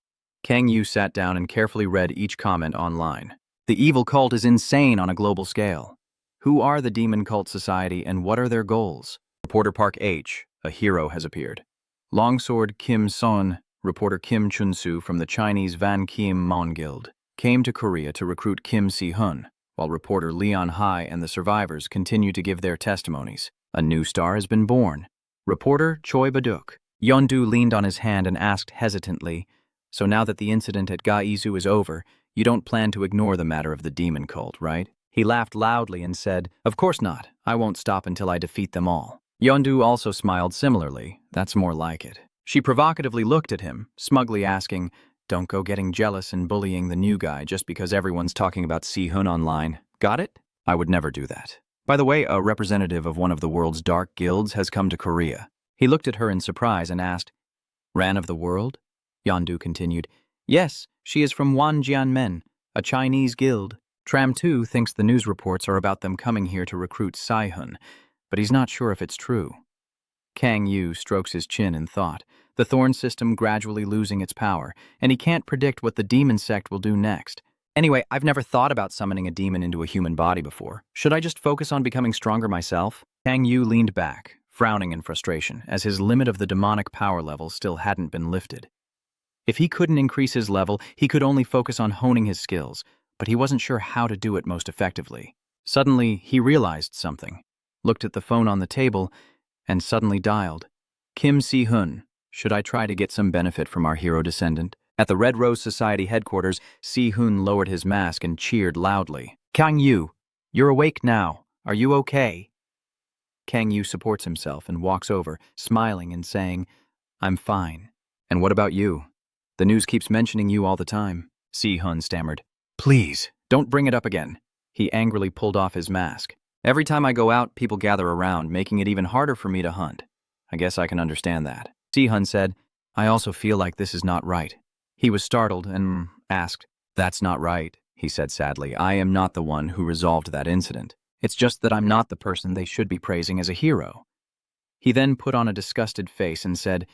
Kang sat down and carefully read each comment online. The evil cult is insane on a global scale. Who are the Demon Cult Society and what are their goals? Reporter Park H, a hero, has appeared. Longsword Kim Son, reporter Kim Chun-soo from the Chinese Van Kim Mon Guild, came to Korea to recruit Kim Si-hun, while reporter Leon Hai and the survivors continue to give their testimonies. A new star has been born. Reporter Choi Baduk. Yeondu leaned on his hand and asked hesitantly, So now that the incident at Ga-izu is over, you don't plan to ignore the matter of the demon cult, right? He laughed loudly and said, Of course not. I won't stop until I defeat them all. Yeondu also smiled similarly. That's more like it. She provocatively looked at him, smugly asking, Don't go getting jealous and bullying the new guy just because everyone's talking about Si-hun online. Got it? I would never do that. By the way, a representative of one of the world's dark guilds has come to Korea. He looked at her in surprise and asked, Ran of the world? Yeondu continued, Yes, she is from Wanjianmen, a Chinese guild. Tram 2 thinks the news reports are about them coming here to recruit Si-hun, but he's not sure if it's true. Kang strokes his chin in thought, the thorn system gradually losing its power, and he can't predict what the demon sect will do next. Anyway, I've never thought about summoning a demon into a human body before. Should I just focus on becoming stronger myself? Kang leaned back, frowning in frustration, as his limit of the demonic power level still hadn't been lifted. If he couldn't increase his level, he could only focus on honing his skills, but he wasn't sure how to do it most effectively. Suddenly, he realized something, looked at the phone on the table, and suddenly dialed. Kim Si-hun, should I try to get some benefit from our hero descendant? At the Red Rose Society headquarters, Si-hun lowered his mask and cheered loudly. Kang, you're awake now. Are you okay? Kang supports himself and walks over, smiling and saying, I'm fine. And what about you? The news keeps mentioning you all the time. Si-hun stammered. Please, don't bring it up again. He angrily pulled off his mask. Every time I go out, people gather around, making it even harder for me to hunt. I guess I can understand that. Si-hun said, I also feel like this is not right. He was startled and asked, That's not right, he said sadly. I am not the one who resolved that incident. It's just that I'm not the person they should be praising as a hero. He then put on a disgusted face and said,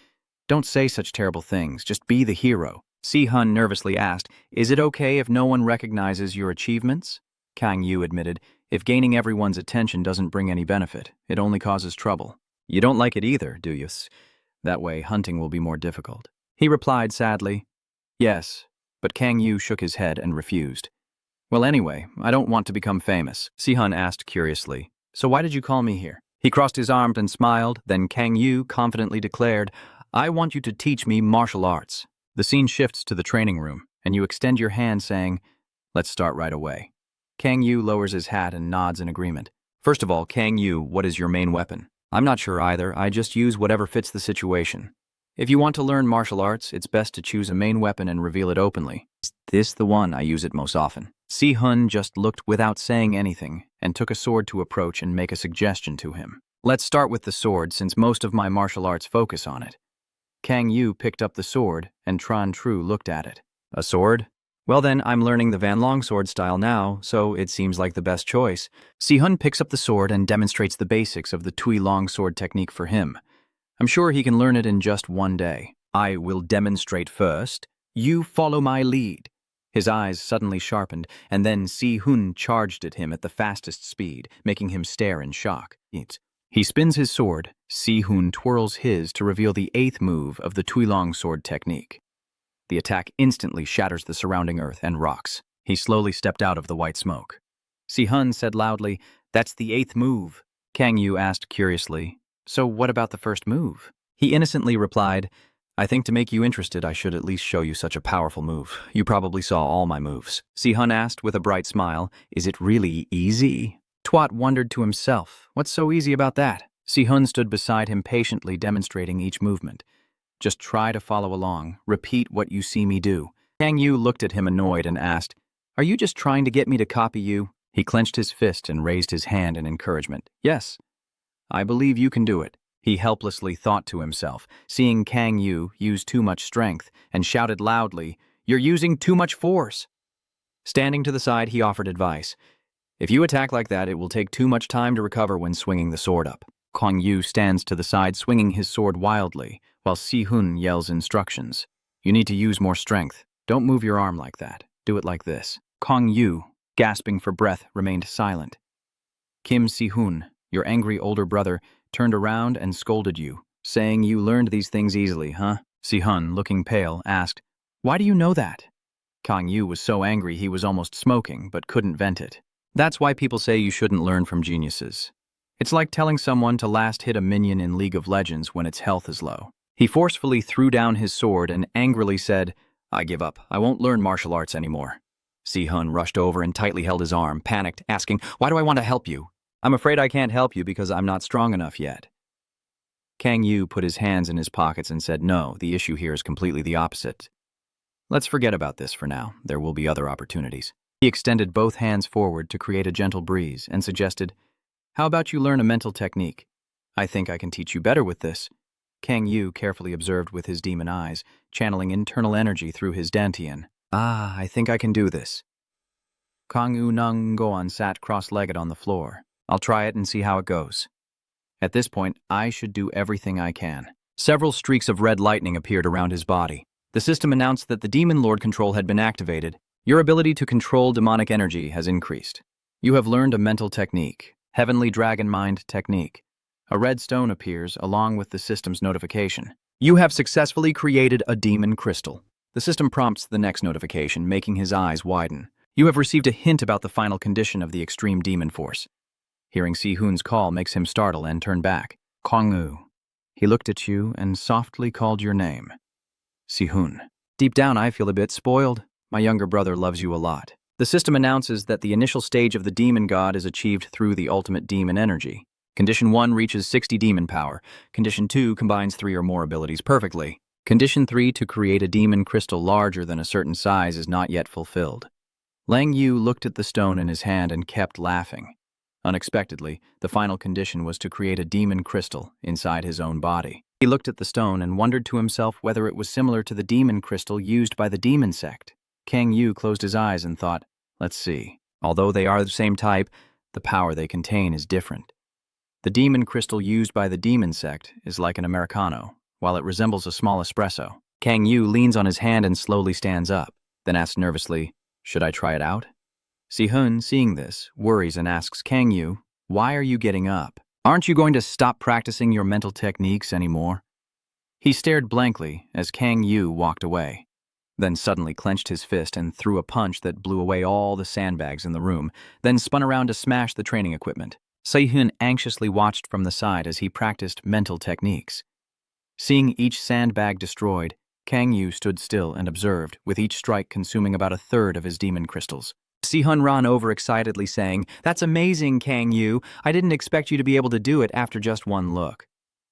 Don't say such terrible things, just be the hero. Si-hun nervously asked, Is it okay if no one recognizes your achievements? Kang admitted, If gaining everyone's attention doesn't bring any benefit, it only causes trouble. You don't like it either, do you? That way, hunting will be more difficult. He replied sadly, Yes, but Kang shook his head and refused. Well, anyway, I don't want to become famous, Si-hun asked curiously. So why did you call me here? He crossed his arms and smiled, then Kang confidently declared, I want you to teach me martial arts. The scene shifts to the training room, and you extend your hand saying, Let's start right away. Kang lowers his hat and nods in agreement. First of all, Kang what is your main weapon? I'm not sure either, I just use whatever fits the situation. If you want to learn martial arts, it's best to choose a main weapon and reveal it openly. Is this the one I use it most often? Si-hun just looked without saying anything and took a sword to approach and make a suggestion to him. Let's start with the sword since most of my martial arts focus on it. Kang picked up the sword and Tran Tru looked at it. A sword? Well then, I'm learning the Van Longsword style now, so it seems like the best choice. Si-hun picks up the sword and demonstrates the basics of the Tui Longsword technique for him. I'm sure he can learn it in just one day. I will demonstrate first. You follow my lead. His eyes suddenly sharpened, and then Si-hun charged at him at the fastest speed, making him stare in shock. He spins his sword. Si-hun twirls his to reveal the 8th move of the Tuilong sword technique. The attack instantly shatters the surrounding earth and rocks. He slowly stepped out of the white smoke. Si-hun said loudly, "That's the 8th move." Kang Yu asked curiously, "So what about the first move?" He innocently replied, "I think to make you interested, I should at least show you such a powerful move. You probably saw all my moves." Si-hun asked with a bright smile, "Is it really easy?" Twat wondered to himself, "What's so easy about that?" Si-hun stood beside him patiently demonstrating each movement. "Just try to follow along. Repeat what you see me do." Kang Yu looked at him annoyed and asked, "Are you just trying to get me to copy you?" He clenched his fist and raised his hand in encouragement. "Yes, I believe you can do it." He helplessly thought to himself, seeing Kang Yu use too much strength, and shouted loudly, "You're using too much force." Standing to the side, he offered advice. "If you attack like that, it will take too much time to recover when swinging the sword up." Kang Yu stands to the side, swinging his sword wildly, while Si-hun yells instructions. "You need to use more strength. Don't move your arm like that. Do it like this." Kang Yu, gasping for breath, remained silent. Kim Si-hun, your angry older brother, turned around and scolded you, saying you learned these things easily, huh? Si-hun, looking pale, asked, "Why do you know that?" Kang Yu was so angry he was almost smoking, but couldn't vent it. That's why people say you shouldn't learn from geniuses. It's like telling someone to last hit a minion in League of Legends when its health is low. He forcefully threw down his sword and angrily said, "I give up. I won't learn martial arts anymore." Si-hun rushed over and tightly held his arm, panicked, asking, "Why do I want to help you?" "I'm afraid I can't help you because I'm not strong enough yet." Kang Yu put his hands in his pockets and said, "No, the issue here is completely the opposite. Let's forget about this for now. There will be other opportunities." He extended both hands forward to create a gentle breeze and suggested, "How about you learn a mental technique? I think I can teach you better with this." Kang Yu carefully observed with his demon eyes, channeling internal energy through his dantian. "I think I can do this." Kang Yu Nung Goan sat cross-legged on the floor. "I'll try it and see how it goes. At this point, I should do everything I can." Several streaks of red lightning appeared around his body. The system announced that the Demon Lord control had been activated. Your ability to control demonic energy has increased. You have learned a mental technique, Heavenly Dragon Mind Technique. A red stone appears along with the system's notification. You have successfully created a demon crystal. The system prompts the next notification, making his eyes widen. You have received a hint about the final condition of the extreme demon force. Hearing Si-hun's call makes him startle and turn back. Kang Yu. He looked at you and softly called your name. Si-hun. Deep down, I feel a bit spoiled. My younger brother loves you a lot. The system announces that the initial stage of the demon god is achieved through the ultimate demon energy. Condition 1 reaches 60 demon power. Condition 2 combines 3 or more abilities perfectly. Condition 3 to create a demon crystal larger than a certain size is not yet fulfilled. Lang Yu looked at the stone in his hand and kept laughing. Unexpectedly, the final condition was to create a demon crystal inside his own body. He looked at the stone and wondered to himself whether it was similar to the demon crystal used by the demon sect. Kang Yu closed his eyes and thought, "Let's see. Although they are the same type, the power they contain is different. The demon crystal used by the demon sect is like an Americano, while it resembles a small espresso." Kang Yu leans on his hand and slowly stands up, then asks nervously, "Should I try it out?" Si-hun, seeing this, worries and asks Kang Yu, "Why are you getting up? Aren't you going to stop practicing your mental techniques anymore?" He stared blankly as Kang Yu walked away, then suddenly clenched his fist and threw a punch that blew away all the sandbags in the room, then spun around to smash the training equipment. Si-hun anxiously watched from the side as he practiced mental techniques. Seeing each sandbag destroyed, Kang Yu stood still and observed, with each strike consuming about a third of his demon crystals. Si-hun ran over excitedly saying, "That's amazing, Kang Yu. I didn't expect you to be able to do it after just one look."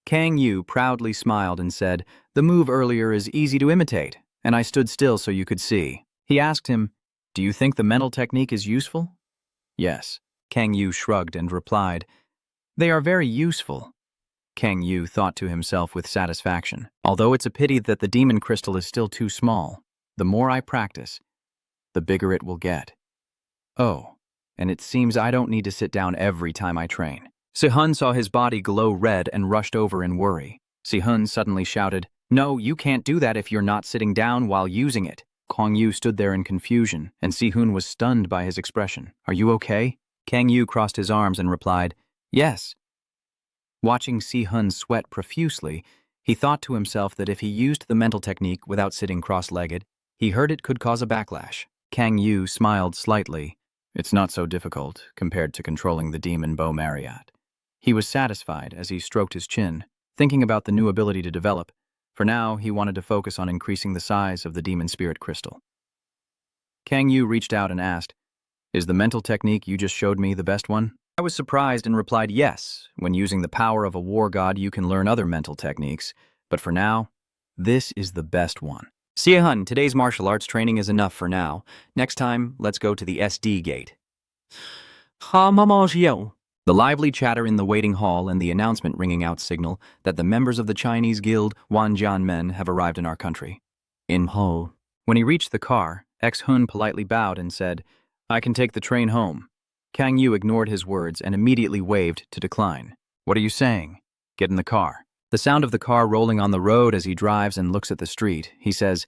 Kang Yu proudly smiled and said, "The move earlier is easy to imitate, and I stood still so you could see." He asked him, "Do you think the mental technique is useful?" "Yes." Kang Yu shrugged and replied, "They are very useful." Kang Yu thought to himself with satisfaction, "Although it's a pity that the demon crystal is still too small, the more I practice, the bigger it will get. Oh, and it seems I don't need to sit down every time I train." Si-hun saw his body glow red and rushed over in worry. Si-hun suddenly shouted, "No, you can't do that if you're not sitting down while using it." Kang Yu stood there in confusion, and Si-hun was stunned by his expression. "Are you okay?" Kang Yu crossed his arms and replied, "Yes." Watching Si-hun sweat profusely, he thought to himself that if he used the mental technique without sitting cross-legged, he heard it could cause a backlash. Kang Yu smiled slightly. It's not so difficult compared to controlling the demon Bo Marriott. He was satisfied as he stroked his chin, thinking about the new ability to develop. For now, he wanted to focus on increasing the size of the demon spirit crystal. Kang Yu reached out and asked, "Is the mental technique you just showed me the best one?" I was surprised and replied, "Yes. When using the power of a war god, you can learn other mental techniques. But for now, this is the best one." Si-hun, today's martial arts training is enough for now. Next time, let's go to the SD gate. The lively chatter in the waiting hall and the announcement ringing out signal that the members of the Chinese guild Wanjian men have arrived in our country. In Ho. When he reached the car, Ex-Hun politely bowed and said, "I can take the train home." Kang Yu ignored his words and immediately waved to decline. "What are you saying?" "Get in the car." The sound of the car rolling on the road as he drives and looks at the street, he says,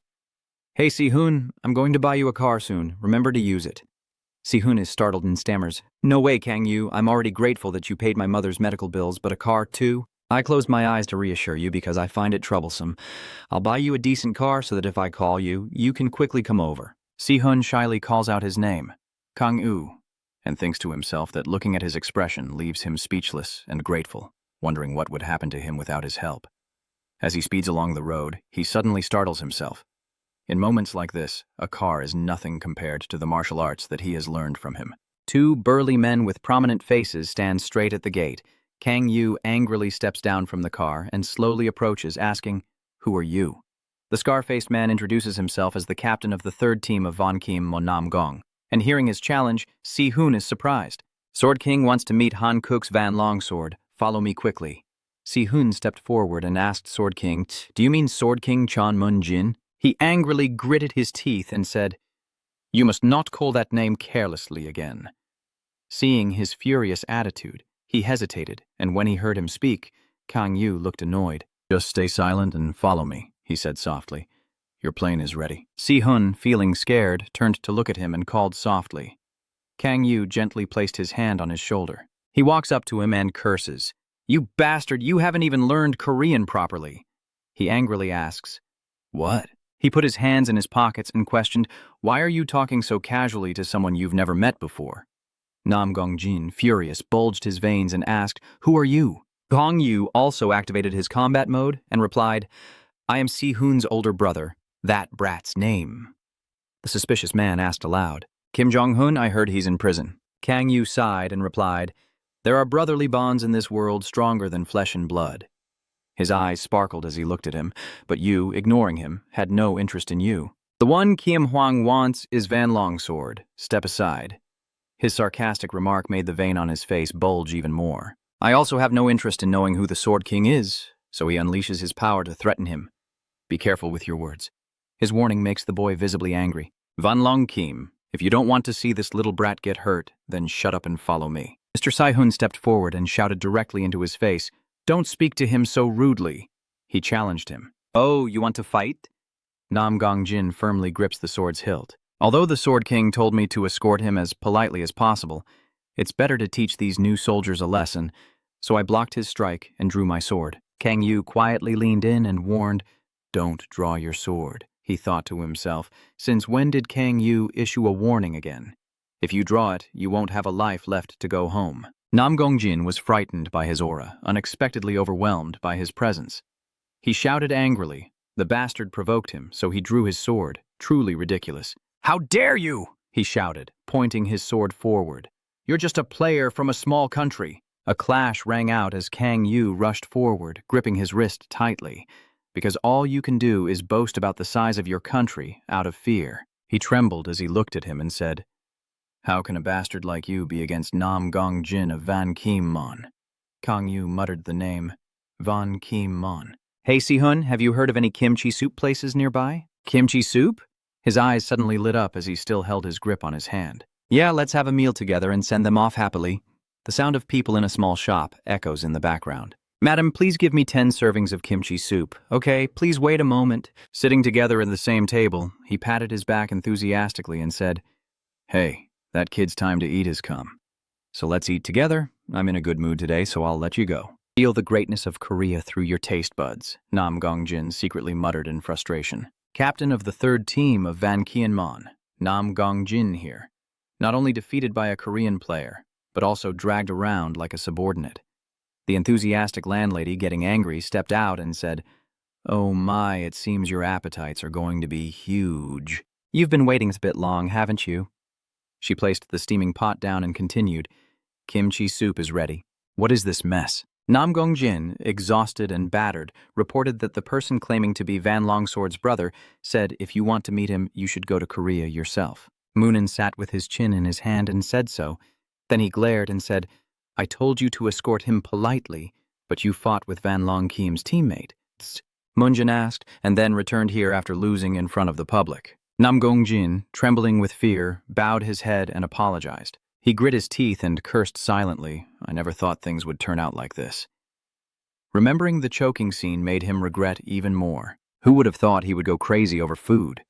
"Hey Si-hun, I'm going to buy you a car soon. Remember to use it." Si-hun is startled and stammers, "No way, Kang Yu. I'm already grateful that you paid my mother's medical bills, but a car too?" I closed my eyes to reassure you because I find it troublesome. I'll buy you a decent car so that if I call you, you can quickly come over. Si-hun shyly calls out his name, Kang Yu, and thinks to himself that looking at his expression leaves him speechless and grateful, wondering what would happen to him without his help. As he speeds along the road, he suddenly startles himself. In moments like this, a car is nothing compared to the martial arts that he has learned from him. Two burly men with prominent faces stand straight at the gate. Kang Yu angrily steps down from the car and slowly approaches, asking, "Who are you?" The scar-faced man introduces himself as the captain of the third team of Von Kim Mo Nam Gong, and hearing his challenge, Si-hun is surprised. "Sword King wants to meet Han Kuk's Van Longsword. Follow me quickly." Si-hun stepped forward and asked Sword King, "Do you mean Sword King Chan Mun Jin?" He angrily gritted his teeth and said, "You must not call that name carelessly again." Seeing his furious attitude, he hesitated, and when he heard him speak, Kang Yu looked annoyed. "Just stay silent and follow me," he said softly. "Your plane is ready." Si-hun, feeling scared, turned to look at him and called softly. Kang Yu gently placed his hand on his shoulder. He walks up to him and curses. "You bastard, you haven't even learned Korean properly." He angrily asks, "What?" He put his hands in his pockets and questioned, "Why are you talking so casually to someone you've never met before?" Nam Gongjin, furious, bulged his veins and asked, "Who are you?" Kang Yu also activated his combat mode and replied, "I am Si-hun's older brother. That brat's name." The suspicious man asked aloud, "Kim Jong-hun, I heard he's in prison." Kang Yu sighed and replied, "There are brotherly bonds in this world stronger than flesh and blood." His eyes sparkled as he looked at him, but Yu, ignoring him, had no interest in Yu. "The one Kim Hwang wants is Van Longsword. Step aside." His sarcastic remark made the vein on his face bulge even more. "I also have no interest in knowing who the Sword King is," so he unleashes his power to threaten him. "Be careful with your words." His warning makes the boy visibly angry. "Van Long Kim, if you don't want to see this little brat get hurt, then shut up and follow me." Mr. Si-hun stepped forward and shouted directly into his face, "Don't speak to him so rudely." He challenged him. "Oh, you want to fight?" Nam Gongjin firmly grips the sword's hilt. "Although the Sword King told me to escort him as politely as possible, it's better to teach these new soldiers a lesson, so I blocked his strike and drew my sword." Kang Yu quietly leaned in and warned, "Don't draw your sword," he thought to himself. Since when did Kang Yu issue a warning again? If you draw it, you won't have a life left to go home. Nam Gongjin was frightened by his aura, unexpectedly overwhelmed by his presence. He shouted angrily. The bastard provoked him, so he drew his sword, truly ridiculous. "How dare you!" he shouted, pointing his sword forward. "You're just a player from a small country." A clash rang out as Kang Yu rushed forward, gripping his wrist tightly, because all you can do is boast about the size of your country out of fear. He trembled as he looked at him and said, "How can a bastard like you be against Nam Gongjin of Van Kim Mon?" Kang Yu muttered the name, Van Kim Mon. "Hey Si-hun, have you heard of any kimchi soup places nearby?" "Kimchi soup?" His eyes suddenly lit up as he still held his grip on his hand. "Yeah, let's have a meal together and send them off happily." The sound of people in a small shop echoes in the background. Madam, please give me 10 servings of kimchi soup. Okay, please wait a moment. Sitting together at the same table, he patted his back enthusiastically and said, "Hey, that kid's time to eat has come. So let's eat together. I'm in a good mood today, so I'll let you go. Feel the greatness of Korea through your taste buds," Nam Gongjin secretly muttered in frustration. Captain of the third team of Van Kienmon, Nam Gongjin here, not only defeated by a Korean player, but also dragged around like a subordinate. The enthusiastic landlady, getting angry, stepped out and said, "Oh my, it seems your appetites are going to be huge. You've been waiting a bit long, haven't you?" She placed the steaming pot down and continued, "Kimchi soup is ready. What is this mess?" Nam Gongjin, exhausted and battered, reported that the person claiming to be Van Longsword's brother said if you want to meet him, you should go to Korea yourself. Moonin sat with his chin in his hand and said so. Then he glared and said, "I told you to escort him politely, but you fought with Van Long Kiem's teammate." Moonjin asked, and then returned here after losing in front of the public. Nam Gongjin, trembling with fear, bowed his head and apologized. He grit his teeth and cursed silently. "I never thought things would turn out like this." Remembering the choking scene made him regret even more. Who would have thought he would go crazy over food?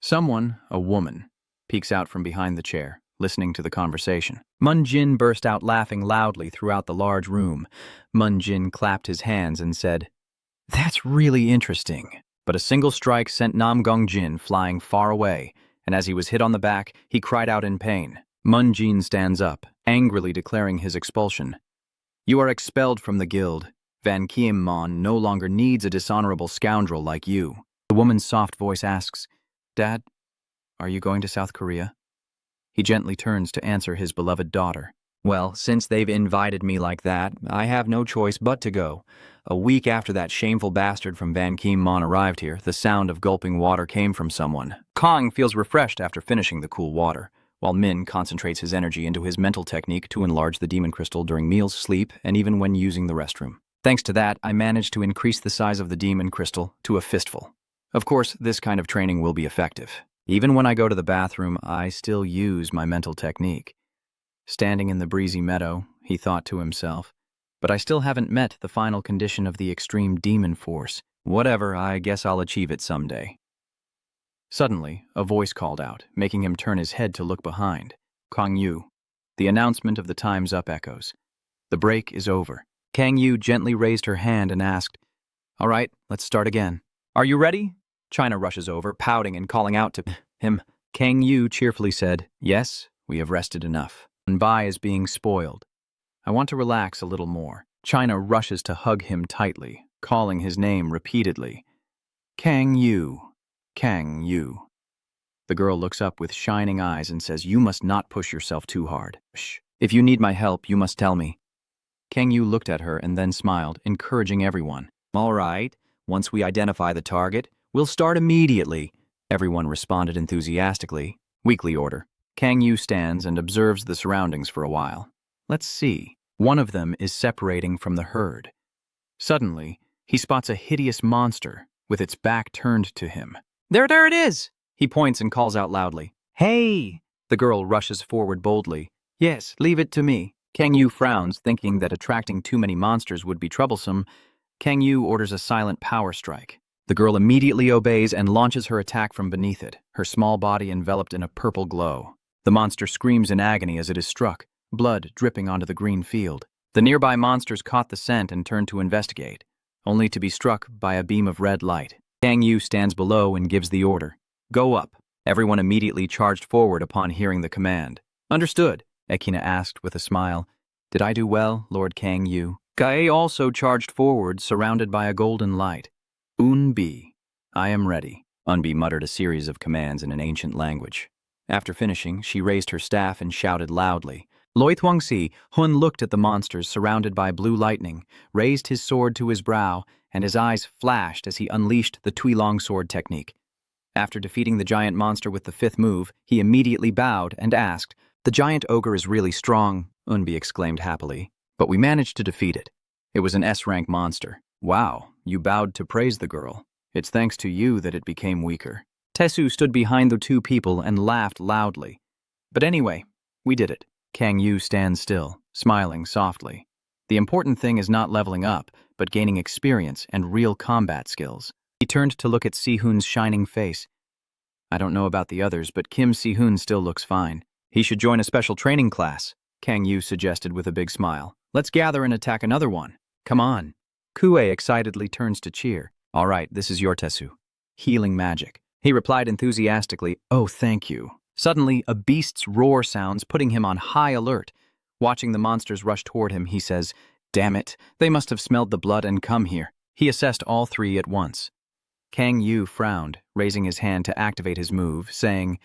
Someone, a woman, peeks out from behind the chair, listening to the conversation. Moonjin burst out laughing loudly throughout the large room. Moonjin clapped his hands and said, "That's really interesting." But a single strike sent Nam Gongjin flying far away, and as he was hit on the back, he cried out in pain. Moonjin stands up, angrily declaring his expulsion. "You are expelled from the guild. Van Kiemmon no longer needs a dishonorable scoundrel like you." The woman's soft voice asks, "Dad, are you going to South Korea?" He gently turns to answer his beloved daughter. Well, since they've invited me like that, I have no choice but to go. A week after that shameful bastard from Van Kiemmon arrived here, the sound of gulping water came from someone. Kang feels refreshed after finishing the cool water, while Min concentrates his energy into his mental technique to enlarge the demon crystal during meals, sleep, and even when using the restroom. Thanks to that, I managed to increase the size of the demon crystal to a fistful. Of course, this kind of training will be effective. Even when I go to the bathroom, I still use my mental technique. Standing in the breezy meadow, he thought to himself, but I still haven't met the final condition of the extreme demon force. Whatever, I guess I'll achieve it someday. Suddenly, a voice called out, making him turn his head to look behind. Kang Yu. The announcement of the time's up echoes. The break is over. Kang Yu gently raised her hand and asked, "All right, let's start again." "Are you ready?" China rushes over, pouting and calling out to him. Kang Yu cheerfully said, "Yes, we have rested enough. And Bai is being spoiled. I want to relax a little more." China rushes to hug him tightly, calling his name repeatedly. "Kang Yu. Kang Yu." The girl looks up with shining eyes and says, "You must not push yourself too hard. Shh. If you need my help, you must tell me." Kang Yu looked at her and then smiled, encouraging everyone. "All right, once we identify the target, we'll start immediately." Everyone responded enthusiastically. Weekly order. Kang Yu stands and observes the surroundings for a while. Let's see. One of them is separating from the herd. Suddenly, he spots a hideous monster with its back turned to him. There it is! He points and calls out loudly. "Hey!" The girl rushes forward boldly. "Yes, leave it to me." Kang Yu frowns, thinking that attracting too many monsters would be troublesome. Kang Yu orders a silent power strike. The girl immediately obeys and launches her attack from beneath it, her small body enveloped in a purple glow. The monster screams in agony as it is struck, blood dripping onto the green field. The nearby monsters caught the scent and turned to investigate, only to be struck by a beam of red light. Kang Yu stands below and gives the order. "Go up." Everyone immediately charged forward upon hearing the command. "Understood," Ekina asked with a smile. "Did I do well, Lord Kang Yu?" Kae also charged forward, surrounded by a golden light. "Unbi, I am ready." Unbi muttered a series of commands in an ancient language. After finishing, she raised her staff and shouted loudly. Loi Thuangxi, Hun looked at the monsters surrounded by blue lightning, raised his sword to his brow, and his eyes flashed as he unleashed the Tui Longsword technique. After defeating the giant monster with the fifth move, he immediately bowed and asked, "The giant ogre is really strong," Unbi exclaimed happily, "but we managed to defeat it. It was an S-rank monster." "Wow, you bowed to praise the girl. It's thanks to you that it became weaker." Tesu stood behind the two people and laughed loudly. "But anyway, we did it." Kang Yu stands still, smiling softly. The important thing is not leveling up, but gaining experience and real combat skills. He turned to look at Si-hoon's shining face. I don't know about the others, but Kim Si-hoon still looks fine. He should join a special training class, Kang Yu suggested with a big smile. Let's gather and attack another one. Come on. Kue excitedly turns to cheer. All right, this is your Tesu. Healing magic. He replied enthusiastically, oh, thank you. Suddenly, a beast's roar sounds, putting him on high alert. Watching the monsters rush toward him, he says, damn it, they must have smelled the blood and come here. He assessed all three at once. Kang Yu frowned, raising his hand to activate his move, saying,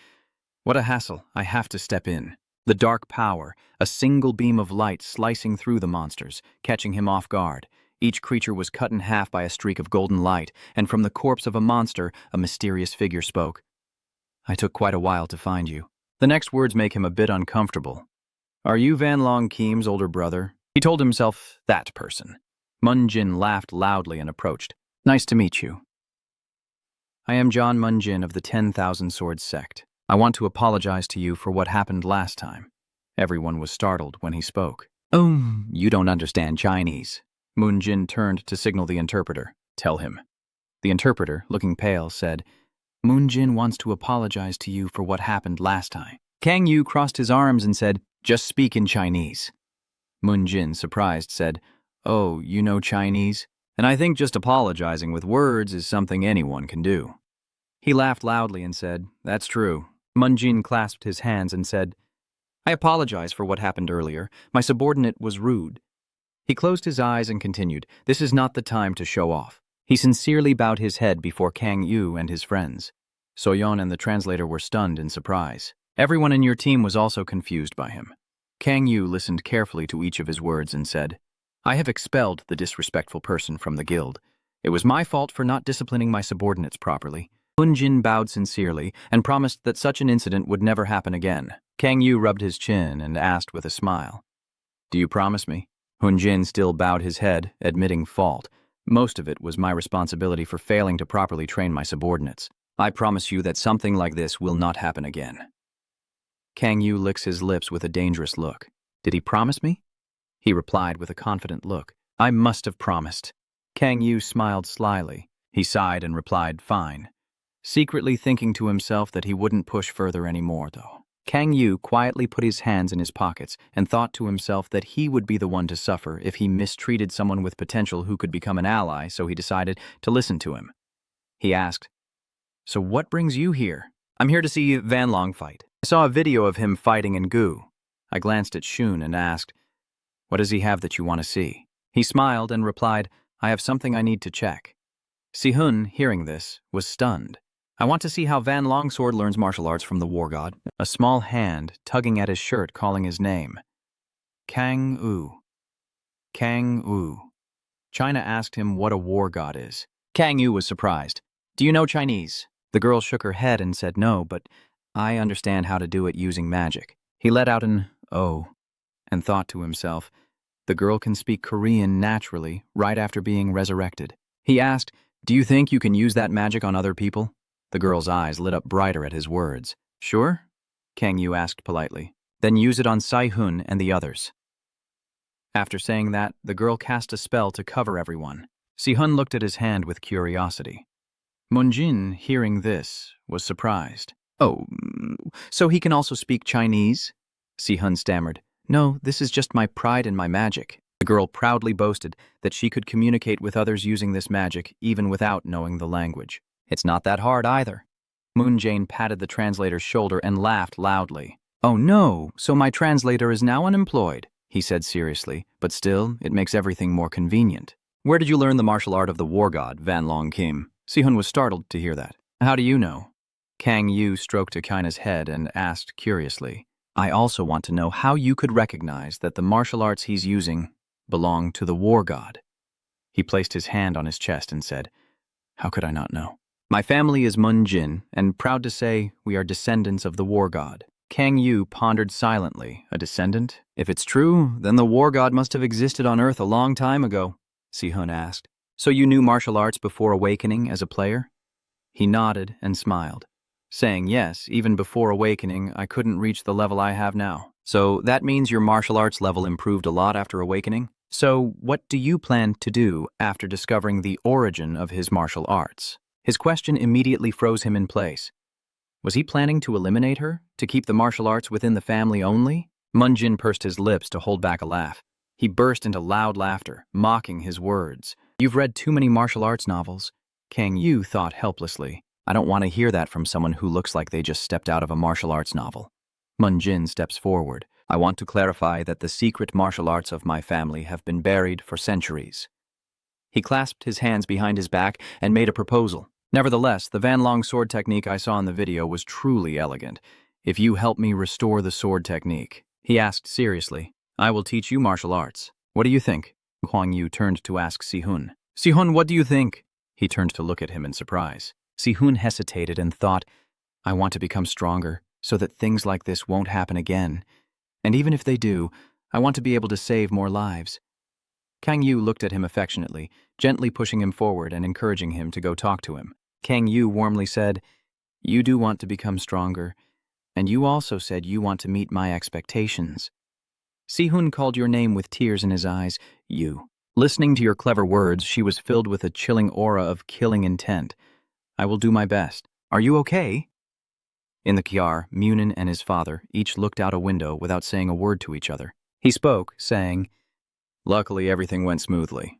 what a hassle, I have to step in. The dark power, a single beam of light slicing through the monsters, catching him off guard. Each creature was cut in half by a streak of golden light, and from the corpse of a monster, a mysterious figure spoke. I took quite a while to find you. The next words make him a bit uncomfortable. Are you Van Long Keem's older brother? He told himself, that person. Mun Jin laughed loudly and approached. Nice to meet you. I am John Mun Jin of the 10,000 Swords sect. I want to apologize to you for what happened last time. Everyone was startled when he spoke. Oh, you don't understand Chinese. Mun Jin turned to signal the interpreter. Tell him. The interpreter, looking pale, said, Mun Jin wants to apologize to you for what happened last time. Kang Yu crossed his arms and said, just speak in Chinese. Mun Jin, surprised, said, oh, you know Chinese? And I think just apologizing with words is something anyone can do. He laughed loudly and said, that's true. Mun Jin clasped his hands and said, I apologize for what happened earlier. My subordinate was rude. He closed his eyes and continued, this is not the time to show off. He sincerely bowed his head before Kang Yu and his friends. Soyeon and the translator were stunned in surprise. Everyone in your team was also confused by him. Kang Yu listened carefully to each of his words and said, I have expelled the disrespectful person from the guild. It was my fault for not disciplining my subordinates properly. Mun Jin bowed sincerely and promised that such an incident would never happen again. Kang Yu rubbed his chin and asked with a smile, do you promise me? Hun Jin still bowed his head, admitting fault. Most of it was my responsibility for failing to properly train my subordinates. I promise you that something like this will not happen again. Kang Yu licks his lips with a dangerous look. Did he promise me? He replied with a confident look. I must have promised. Kang Yu smiled slyly. He sighed and replied, fine. Secretly thinking to himself that he wouldn't push further anymore, though. Kang Yu quietly put his hands in his pockets and thought to himself that he would be the one to suffer if he mistreated someone with potential who could become an ally, so he decided to listen to him. He asked, so what brings you here? I'm here to see Van Long fight. I saw a video of him fighting in Gu. I glanced at Shun and asked, what does he have that you want to see? He smiled and replied, I have something I need to check. Si-hoon, hearing this, was stunned. I want to see how Van Longsword learns martial arts from the war god. A small hand tugging at his shirt calling his name. Kang Yu. Kang Yu. China asked him what a war god is. Kang Yu was surprised. Do you know Chinese? The girl shook her head and said no, but I understand how to do it using magic. He let out an oh and thought to himself, the girl can speak Korean naturally right after being resurrected. He asked, do you think you can use that magic on other people? The girl's eyes lit up brighter at his words. Sure? Kang Yu asked politely. Then use it on Si-hoon and the others. After saying that, the girl cast a spell to cover everyone. Si-hoon looked at his hand with curiosity. Mun Jin, hearing this, was surprised. Oh, so he can also speak Chinese? Si-hoon stammered. No, this is just my pride in my magic. The girl proudly boasted that she could communicate with others using this magic even without knowing the language. It's not that hard either. Moon Jane patted the translator's shoulder and laughed loudly. Oh no, so my translator is now unemployed, he said seriously, but still, it makes everything more convenient. Where did you learn the martial art of the war god, Van Long Kim? Si-hoon was startled to hear that. How do you know? Kang Yu stroked Akina's head and asked curiously. I also want to know how you could recognize that the martial arts he's using belong to the war god. He placed his hand on his chest and said, how could I not know? My family is Mun Jin, and proud to say we are descendants of the war god. Kang Yu pondered silently. A descendant? If it's true, then the war god must have existed on Earth a long time ago, Si-hoon asked. So you knew martial arts before awakening as a player? He nodded and smiled, saying yes, even before awakening, I couldn't reach the level I have now. So that means your martial arts level improved a lot after awakening? So, what do you plan to do after discovering the origin of his martial arts? His question immediately froze him in place. Was he planning to eliminate her, to keep the martial arts within the family only? Munjin pursed his lips to hold back a laugh. He burst into loud laughter, mocking his words. You've read too many martial arts novels. Kang Yu thought helplessly. I don't want to hear that from someone who looks like they just stepped out of a martial arts novel. Munjin steps forward. I want to clarify that the secret martial arts of my family have been buried for centuries. He clasped his hands behind his back and made a proposal. Nevertheless, the Van Long sword technique I saw in the video was truly elegant. If you help me restore the sword technique, he asked seriously, I will teach you martial arts. What do you think? Huang Yu turned to ask Si-hun. Si-hun, what do you think? He turned to look at him in surprise. Si-hun hesitated and thought, I want to become stronger so that things like this won't happen again. And even if they do, I want to be able to save more lives. Kang Yu looked at him affectionately, gently pushing him forward and encouraging him to go talk to him. Kang Yu warmly said, You do want to become stronger, and you also said you want to meet my expectations. Si-hun called your name with tears in his eyes, you. Listening to your clever words, she was filled with a chilling aura of killing intent. I will do my best. Are you okay? In the Kyar, Munin and his father each looked out a window without saying a word to each other. He spoke, saying, Luckily, everything went smoothly.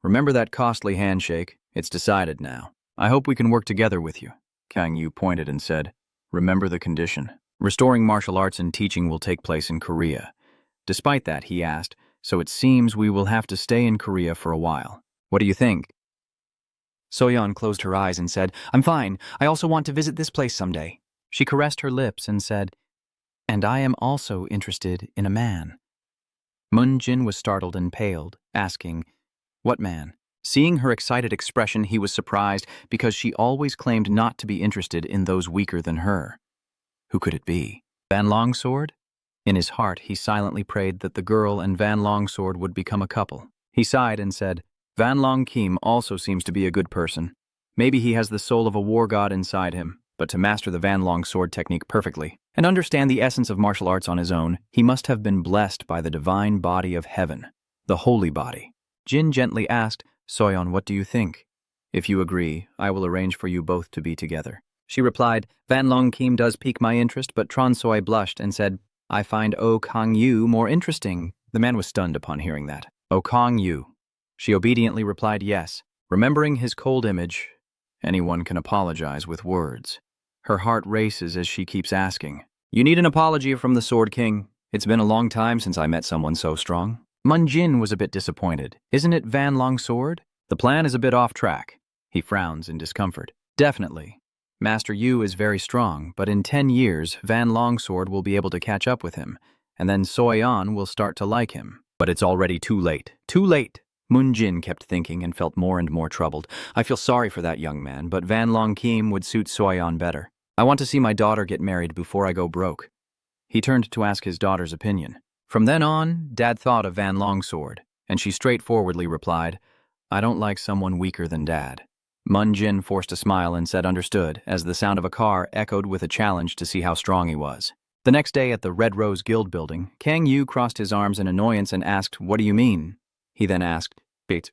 Remember that costly handshake? It's decided now. I hope we can work together with you. Kang Yu pointed and said, Remember the condition. Restoring martial arts and teaching will take place in Korea. Despite that, he asked, so it seems we will have to stay in Korea for a while. What do you think? Soyeon closed her eyes and said, I'm fine. I also want to visit this place someday. She caressed her lips and said, And I am also interested in a man. Munjin was startled and paled, asking, What man? Seeing her excited expression, he was surprised because she always claimed not to be interested in those weaker than her. Who could it be? Van Longsword? In his heart, he silently prayed that the girl and Van Longsword would become a couple. He sighed and said, Van Long Kim also seems to be a good person. Maybe he has the soul of a war god inside him, but to master the Van Long sword technique perfectly and understand the essence of martial arts on his own, he must have been blessed by the divine body of heaven, the holy body. Jin gently asked, Soyeon, what do you think? If you agree, I will arrange for you both to be together. She replied, Van Long Kim does pique my interest, but Tronsoi blushed and said, I find O Kang Yu more interesting. The man was stunned upon hearing that. O Kang Yu. She obediently replied yes. Remembering his cold image, anyone can apologize with words. Her heart races as she keeps asking, You need an apology from the Sword King. It's been a long time since I met someone so strong. Munjin was a bit disappointed. Isn't it Van Longsword? The plan is a bit off track. He frowns in discomfort. Definitely. Master Yu is very strong, but in 10 years, Van Longsword will be able to catch up with him, and then Soyeon will start to like him. But it's already too late. Too late! Munjin kept thinking and felt more and more troubled. I feel sorry for that young man, but Van Long Kim would suit Soyeon better. I want to see my daughter get married before I go broke. He turned to ask his daughter's opinion. From then on, Dad thought of Van Longsword, and she straightforwardly replied, I don't like someone weaker than Dad. Munjin forced a smile and said understood, as the sound of a car echoed with a challenge to see how strong he was. The next day at the Red Rose Guild building, Kang Yu crossed his arms in annoyance and asked, What do you mean? He then asked, Wait,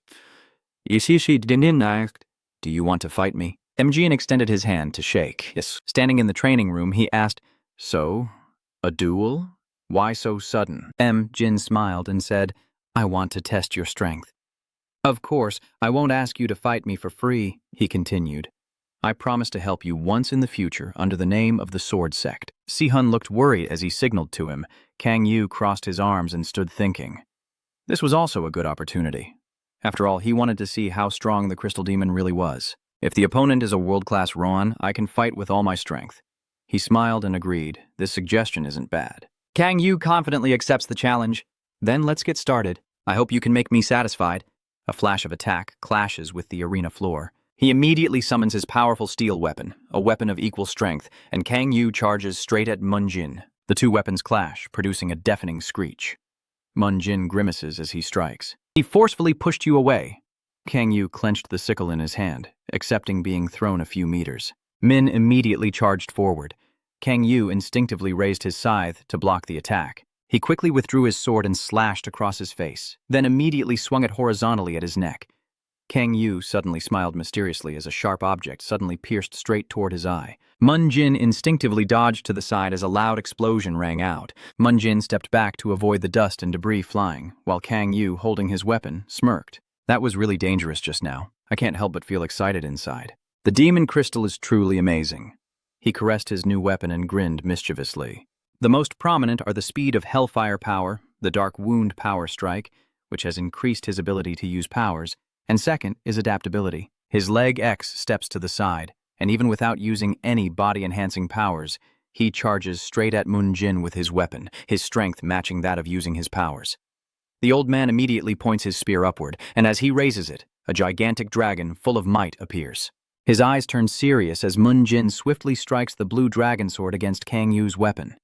she didn't ask, Do you want to fight me? Mjin extended his hand to shake. Yes. Standing in the training room, he asked, So, a duel? Why so sudden? Jin smiled and said, I want to test your strength. Of course, I won't ask you to fight me for free, he continued. I promise to help you once in the future under the name of the Sword Sect. Si-hun looked worried as he signaled to him. Kang Yu crossed his arms and stood thinking. This was also a good opportunity. After all, he wanted to see how strong the Crystal Demon really was. If the opponent is a world-class Rohan, I can fight with all my strength. He smiled and agreed. This suggestion isn't bad. Kang Yu confidently accepts the challenge. Then let's get started. I hope you can make me satisfied. A flash of attack clashes with the arena floor. He immediately summons his powerful steel weapon, a weapon of equal strength, and Kang Yu charges straight at Munjin. The two weapons clash, producing a deafening screech. Munjin grimaces as he strikes. He forcefully pushed you away. Kang Yu clenched the sickle in his hand, accepting being thrown a few meters. Min immediately charged forward. Kang Yu instinctively raised his scythe to block the attack. He quickly withdrew his sword and slashed across his face, then immediately swung it horizontally at his neck. Kang Yu suddenly smiled mysteriously as a sharp object suddenly pierced straight toward his eye. Mun Jin instinctively dodged to the side as a loud explosion rang out. Mun Jin stepped back to avoid the dust and debris flying, while Kang Yu, holding his weapon, smirked. That was really dangerous just now. I can't help but feel excited inside. The demon crystal is truly amazing. He caressed his new weapon and grinned mischievously. The most prominent are the speed of Hellfire power, the Dark Wound power strike, which has increased his ability to use powers, and second is adaptability. His leg X steps to the side, and even without using any body-enhancing powers, he charges straight at Mun Jin with his weapon, his strength matching that of using his powers. The old man immediately points his spear upward, and as he raises it, a gigantic dragon full of might appears. His eyes turn serious as Mun Jin swiftly strikes the blue dragon sword against Kang Yu's weapon.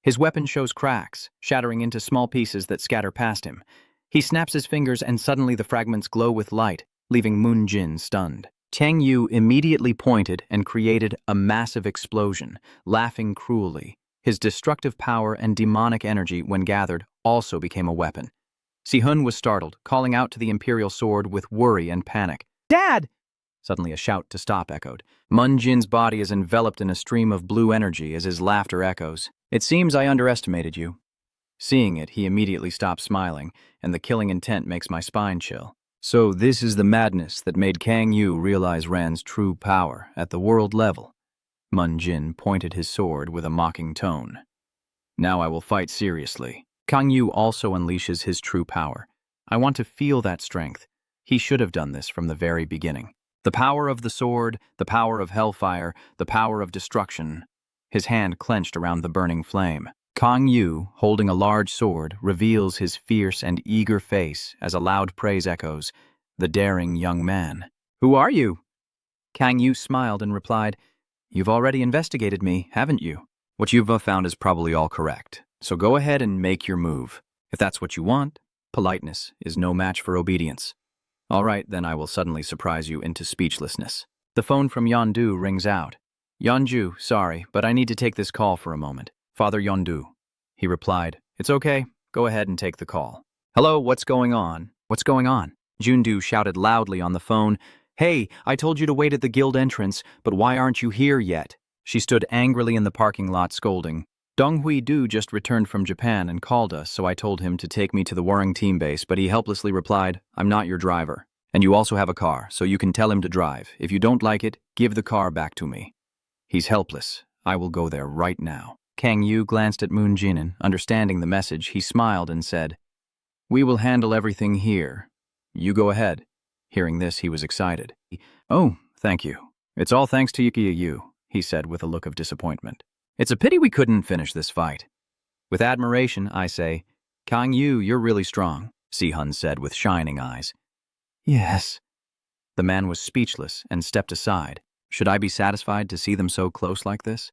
His weapon shows cracks, shattering into small pieces that scatter past him. He snaps his fingers and suddenly the fragments glow with light, leaving Mun Jin stunned. Kang Yu immediately pointed and created a massive explosion, laughing cruelly. His destructive power and demonic energy, when gathered, also became a weapon. Si-hun was startled, calling out to the Imperial Sword with worry and panic. "Dad!" Suddenly a shout to stop echoed. Mun Jin's body is enveloped in a stream of blue energy as his laughter echoes. "It seems I underestimated you." Seeing it, he immediately stops smiling, and the killing intent makes my spine chill. So this is the madness that made Kang Yu realize Ran's true power at the world level. Mun Jin pointed his sword with a mocking tone. "Now I will fight seriously." Kang Yu also unleashes his true power. I want to feel that strength. He should have done this from the very beginning. The power of the sword, the power of hellfire, the power of destruction. His hand clenched around the burning flame. Kang Yu, holding a large sword, reveals his fierce and eager face as a loud praise echoes, "The daring young man." "Who are you?" Kang Yu smiled and replied, "You've already investigated me, haven't you? What you've found is probably all correct, so go ahead and make your move. If that's what you want, politeness is no match for obedience." "All right, then I will suddenly surprise you into speechlessness." The phone from Yondu rings out. "Yonju, sorry, but I need to take this call for a moment." "Father Yondu." He replied, "It's okay, go ahead and take the call." "Hello, what's going on?" "What's going on?" Jundu shouted loudly on the phone. "Hey, I told you to wait at the guild entrance, but why aren't you here yet?" She stood angrily in the parking lot scolding. "Donghui Du just returned from Japan and called us, so I told him to take me to the Warring team base, but he helplessly replied, 'I'm not your driver. And you also have a car, so you can tell him to drive. If you don't like it, give the car back to me.' He's helpless. I will go there right now." Kang Yu glanced at Mun Jin and, understanding the message, he smiled and said, "We will handle everything here. You go ahead." Hearing this, he was excited. "Oh, thank you. It's all thanks to Yukiya Yu," he said with a look of disappointment. "It's a pity we couldn't finish this fight." With admiration, I say, "Kang Yu, you're really strong," Si-hun said with shining eyes. "Yes." The man was speechless and stepped aside. Should I be satisfied to see them so close like this?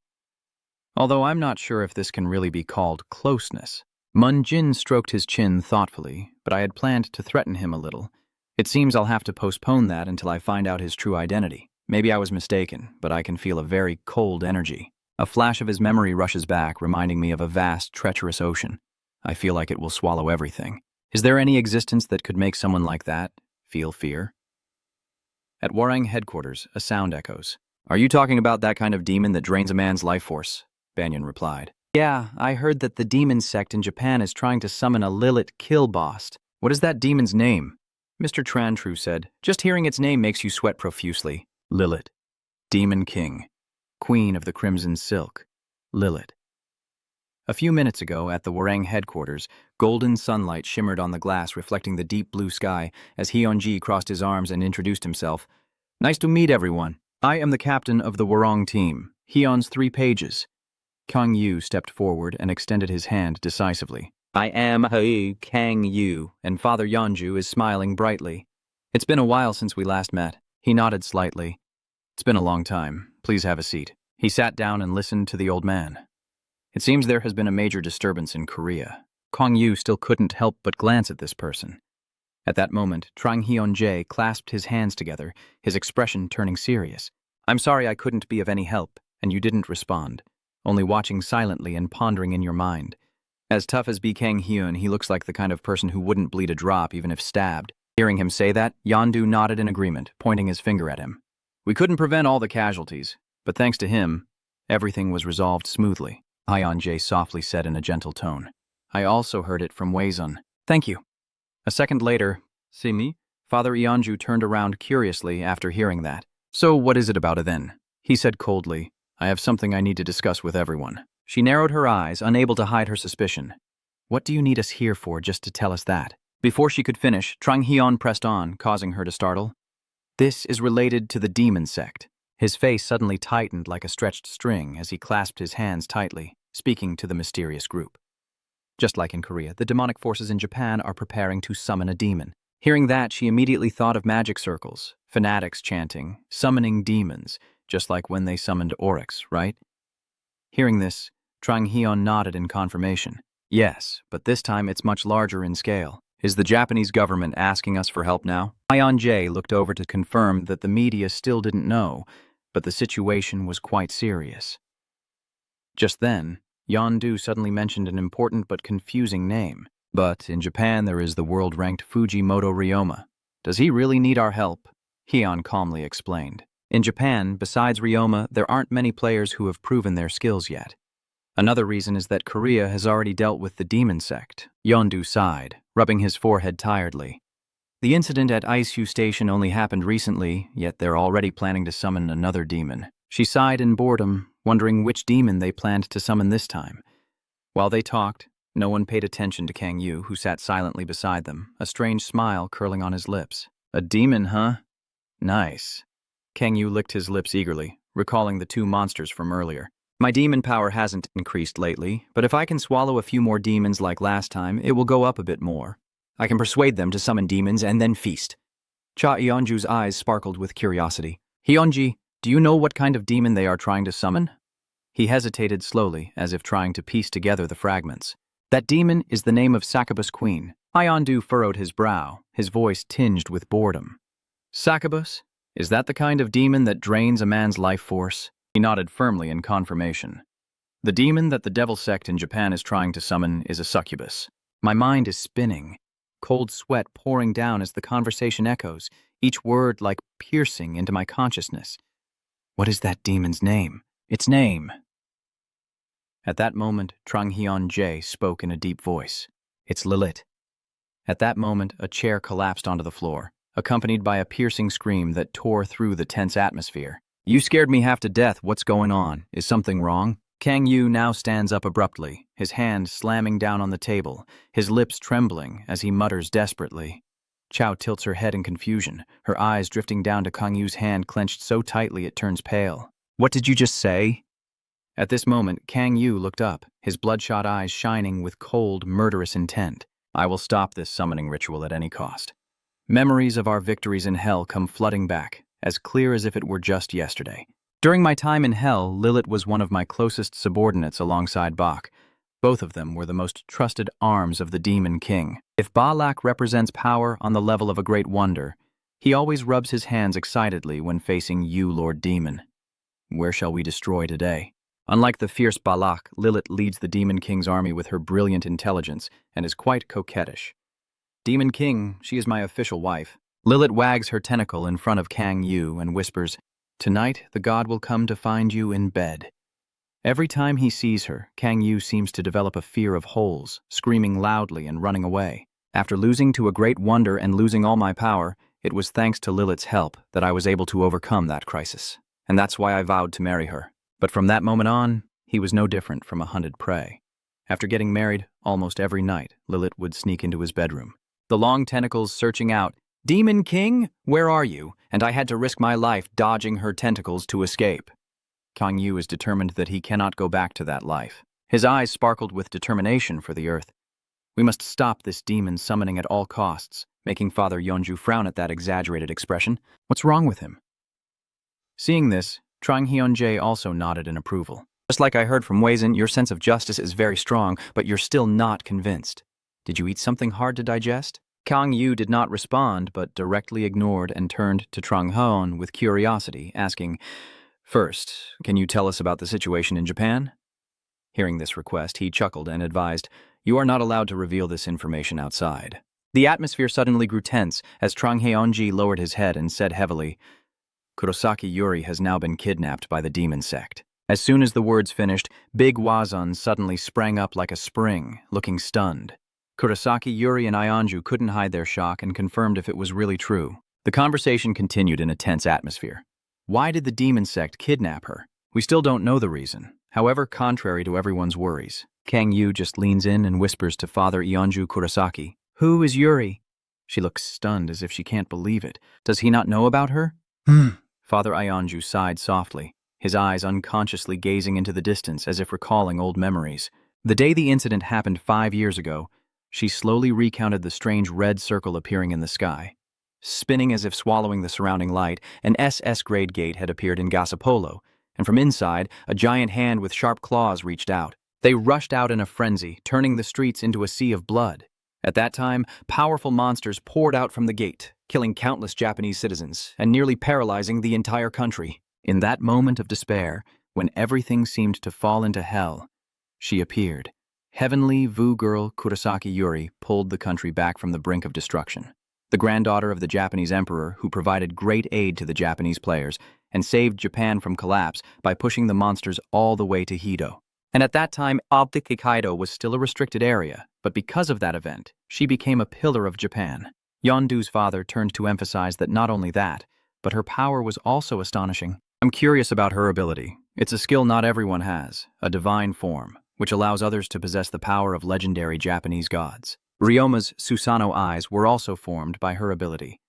Although I'm not sure if this can really be called closeness. Mun Jin stroked his chin thoughtfully, but I had planned to threaten him a little. It seems I'll have to postpone that until I find out his true identity. Maybe I was mistaken, but I can feel a very cold energy. A flash of his memory rushes back, reminding me of a vast, treacherous ocean. I feel like it will swallow everything. Is there any existence that could make someone like that feel fear? At Warang headquarters, a sound echoes. "Are you talking about that kind of demon that drains a man's life force?" Banyan replied. "Yeah, I heard that the demon sect in Japan is trying to summon a Lilith Killbost. What is that demon's name?" Mr. Trantru said, "Just hearing its name makes you sweat profusely." Lilith. Demon King. Queen of the Crimson Silk. Lilith. A few minutes ago, at the Warang headquarters, golden sunlight shimmered on the glass reflecting the deep blue sky as Hyunji crossed his arms and introduced himself. "Nice to meet everyone. I am the captain of the Warang team. Hyun's 3 pages. Kang Yu stepped forward and extended his hand decisively. "I am Kang Yu, and Father Yonju is smiling brightly. It's been a while since we last met." He nodded slightly. "It's been a long time. Please have a seat." He sat down and listened to the old man. It seems there has been a major disturbance in Korea. Kang Yu still couldn't help but glance at this person. At that moment, Trang Hyun-jae clasped his hands together, his expression turning serious. "I'm sorry I couldn't be of any help, and you didn't respond, only watching silently and pondering in your mind. As tough as Kang Hyun, he looks like the kind of person who wouldn't bleed a drop even if stabbed. Hearing him say that, Yondu nodded in agreement, pointing his finger at him. We couldn't prevent all the casualties, but thanks to him, everything was resolved smoothly, Hyun-jae softly said in a gentle tone. I also heard it from Wei-sun. Thank you. A second later, see me? Father Yeonju turned around curiously after hearing that. So what is it about it then? He said coldly, I have something I need to discuss with everyone. She narrowed her eyes, unable to hide her suspicion. What do you need us here for just to tell us that? Before she could finish, Trung Hyun pressed on, causing her to startle. This is related to the demon sect. His face suddenly tightened like a stretched string as he clasped his hands tightly, speaking to the mysterious group. Just like in Korea, the demonic forces in Japan are preparing to summon a demon. Hearing that, she immediately thought of magic circles, fanatics chanting, summoning demons, just like when they summoned Oryx, right? Hearing this, Trung Hyun nodded in confirmation. Yes, but this time it's much larger in scale. Is the Japanese government asking us for help now? Hyun-jae looked over to confirm that the media still didn't know, but the situation was quite serious. Just then, Yondu suddenly mentioned an important but confusing name. But in Japan there is the world-ranked Fujimoto Ryoma. Does he really need our help? Hyun calmly explained. In Japan, besides Ryoma, there aren't many players who have proven their skills yet. Another reason is that Korea has already dealt with the demon sect. Yondu sighed, rubbing his forehead tiredly. The incident at Isu Station only happened recently, yet they're already planning to summon another demon. She sighed in boredom, wondering which demon they planned to summon this time. While they talked, no one paid attention to Kang Yu, who sat silently beside them, a strange smile curling on his lips. A demon, huh? Nice. Kang Yu licked his lips eagerly, recalling the two monsters from earlier. My demon power hasn't increased lately, but if I can swallow a few more demons like last time, it will go up a bit more. I can persuade them to summon demons and then feast. Cha Yeonju's eyes sparkled with curiosity. Hyunji, do you know what kind of demon they are trying to summon? He hesitated slowly, as if trying to piece together the fragments. That demon is the name of Succubus Queen. Hyundu furrowed his brow, his voice tinged with boredom. Succubus? Is that the kind of demon that drains a man's life force? He nodded firmly in confirmation. The demon that the devil sect in Japan is trying to summon is a succubus. My mind is spinning, cold sweat pouring down as the conversation echoes, each word like piercing into my consciousness. What is that demon's name? Its name. At that moment, Trung Hyun-jae spoke in a deep voice. It's Lilith. At that moment, a chair collapsed onto the floor, accompanied by a piercing scream that tore through the tense atmosphere. You scared me half to death. What's going on? Is something wrong? Kang Yu now stands up abruptly, his hand slamming down on the table, his lips trembling as he mutters desperately. Chow tilts her head in confusion, her eyes drifting down to Kang Yu's hand clenched so tightly it turns pale. What did you just say? At this moment, Kang Yu looked up, his bloodshot eyes shining with cold, murderous intent. I will stop this summoning ritual at any cost. Memories of our victories in hell come flooding back, as clear as if it were just yesterday. During my time in hell, Lilith was one of my closest subordinates alongside Bach. Both of them were the most trusted arms of the Demon King. If Balak represents power on the level of a great wonder, he always rubs his hands excitedly when facing you, Lord Demon. Where shall we destroy today? Unlike the fierce Balak, Lilith leads the Demon King's army with her brilliant intelligence and is quite coquettish. Demon King, she is my official wife. Lilith wags her tentacle in front of Kang Yu and whispers, Tonight the god will come to find you in bed. Every time he sees her, Kang Yu seems to develop a fear of holes, screaming loudly and running away. After losing to a great wonder and losing all my power, it was thanks to Lilith's help that I was able to overcome that crisis. And that's why I vowed to marry her. But from that moment on, he was no different from a hunted prey. After getting married, almost every night, Lilith would sneak into his bedroom, the long tentacles searching out, Demon King, where are you? And I had to risk my life dodging her tentacles to escape. Kang Yu is determined that he cannot go back to that life. His eyes sparkled with determination for the earth. We must stop this demon summoning at all costs, making Father Yeonju frown at that exaggerated expression. What's wrong with him? Seeing this, Trung Hyun-jae also nodded in approval. Just like I heard from Wei-sun, your sense of justice is very strong, but you're still not convinced. Did you eat something hard to digest? Kang Yu did not respond, but directly ignored and turned to Trung Hyun with curiosity, asking, First, can you tell us about the situation in Japan? Hearing this request, he chuckled and advised, "You are not allowed to reveal this information outside." The atmosphere suddenly grew tense as Trong Haeonji lowered his head and said heavily, "Kurosaki Yuri has now been kidnapped by the demon sect." As soon as the words finished, Big Wazun suddenly sprang up like a spring, looking stunned. Kurosaki Yuri and Ionju couldn't hide their shock and confirmed if it was really true. The conversation continued in a tense atmosphere. Why did the demon sect kidnap her? We still don't know the reason. However, contrary to everyone's worries, Kang Yu just leans in and whispers to Father Ionju Kurosaki, "Who is Yuri?" She looks stunned as if she can't believe it. Does he not know about her? Father Ionju sighed softly, his eyes unconsciously gazing into the distance as if recalling old memories. The day the incident happened 5 years ago, she slowly recounted the strange red circle appearing in the sky. Spinning as if swallowing the surrounding light, an SS grade gate had appeared in Gasapolo, and from inside, a giant hand with sharp claws reached out. They rushed out in a frenzy, turning the streets into a sea of blood. At that time, powerful monsters poured out from the gate, killing countless Japanese citizens and nearly paralyzing the entire country. In that moment of despair, when everything seemed to fall into hell, she appeared. Heavenly Vu girl Kurosaki Yuri pulled the country back from the brink of destruction. The granddaughter of the Japanese emperor who provided great aid to the Japanese players and saved Japan from collapse by pushing the monsters all the way to Hedo. And at that time, Hokkaido was still a restricted area, but because of that event, she became a pillar of Japan. Yondu's father turned to emphasize that not only that, but her power was also astonishing. I'm curious about her ability. It's a skill not everyone has, a divine form, which allows others to possess the power of legendary Japanese gods. Ryoma's Susanoo eyes were also formed by her ability.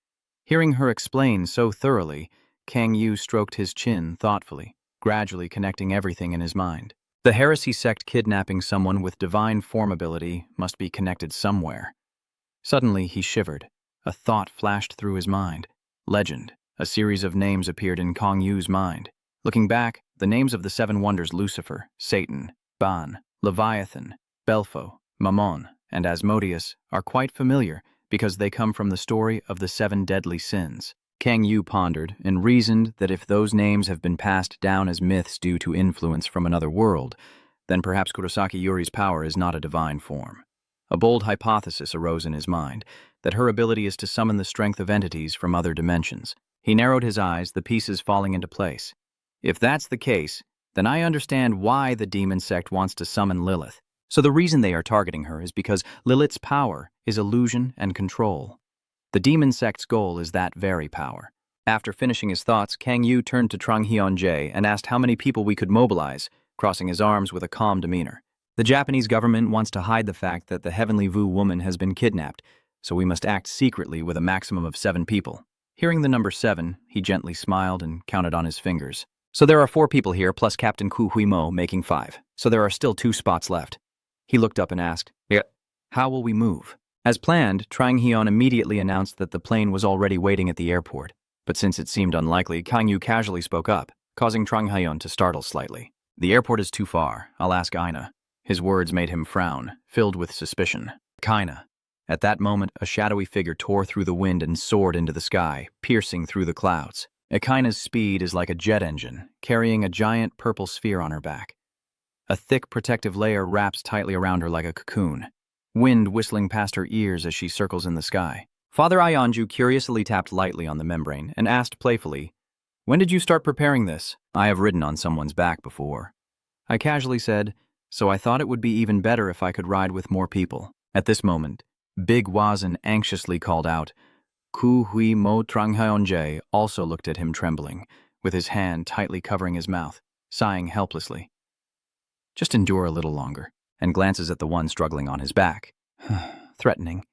Hearing her explain so thoroughly, Kang Yu stroked his chin thoughtfully, gradually connecting everything in his mind. The heresy sect kidnapping someone with divine form ability must be connected somewhere. Suddenly, he shivered. A thought flashed through his mind. Legend. A series of names appeared in Kang Yu's mind. Looking back, the names of the 7 wonders Lucifer, Satan, Ban, Leviathan, Belpho, Mammon, and Asmodeus are quite familiar because they come from the story of the 7 deadly sins. Kang Yu pondered and reasoned that if those names have been passed down as myths due to influence from another world, then perhaps Kurosaki Yuri's power is not a divine form. A bold hypothesis arose in his mind, that her ability is to summon the strength of entities from other dimensions. He narrowed his eyes, the pieces falling into place. If that's the case, then I understand why the demon sect wants to summon Lilith. So the reason they are targeting her is because Lilith's power is illusion and control. The demon sect's goal is that very power. After finishing his thoughts, Kang Yu turned to Trong Hyun-jae and asked how many people we could mobilize, crossing his arms with a calm demeanor. The Japanese government wants to hide the fact that the Heavenly Vu woman has been kidnapped, so we must act secretly with a maximum of 7 people. Hearing the number 7, he gently smiled and counted on his fingers. So there are 4 people here, plus Captain Ku Hui Mo, making 5. So there are still 2 spots left. He looked up and asked, "How will we move?" As planned, Trang Hyun immediately announced that the plane was already waiting at the airport. But since it seemed unlikely, Kang Yu casually spoke up, causing Trang Hyun to startle slightly. "The airport is too far. I'll ask Aina." His words made him frown, filled with suspicion. Kaina. At that moment, a shadowy figure tore through the wind and soared into the sky, piercing through the clouds. Akaina's speed is like a jet engine, carrying a giant purple sphere on her back. A thick protective layer wraps tightly around her like a cocoon, wind whistling past her ears as she circles in the sky. Father Ionju curiously tapped lightly on the membrane and asked playfully, "When did you start preparing this?" "I have ridden on someone's back before," I casually said, "so I thought it would be even better if I could ride with more people." At this moment, Big Wazin anxiously called out. Ku Hui Mo Trang Hyun-jae also looked at him trembling, with his hand tightly covering his mouth, sighing helplessly. "Just endure a little longer," and glances at the one struggling on his back. Threatening.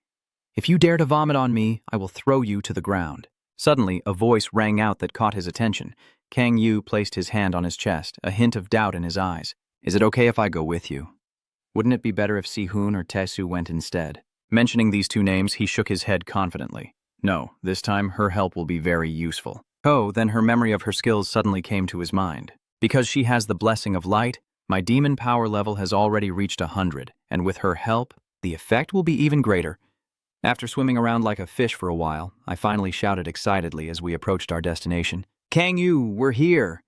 "If you dare to vomit on me, I will throw you to the ground." Suddenly, a voice rang out that caught his attention. Kang Yu placed his hand on his chest, a hint of doubt in his eyes. "Is it okay if I go with you? Wouldn't it be better if Si-hoon or Tae-soo went instead?" Mentioning these 2 names, he shook his head confidently. No, this time her help will be very useful. Oh, then her memory of her skills suddenly came to his mind. Because she has the blessing of light, my demon power level has already reached 100, and with her help, the effect will be even greater. After swimming around like a fish for a while, I finally shouted excitedly as we approached our destination, "Kang Yu, we're here!"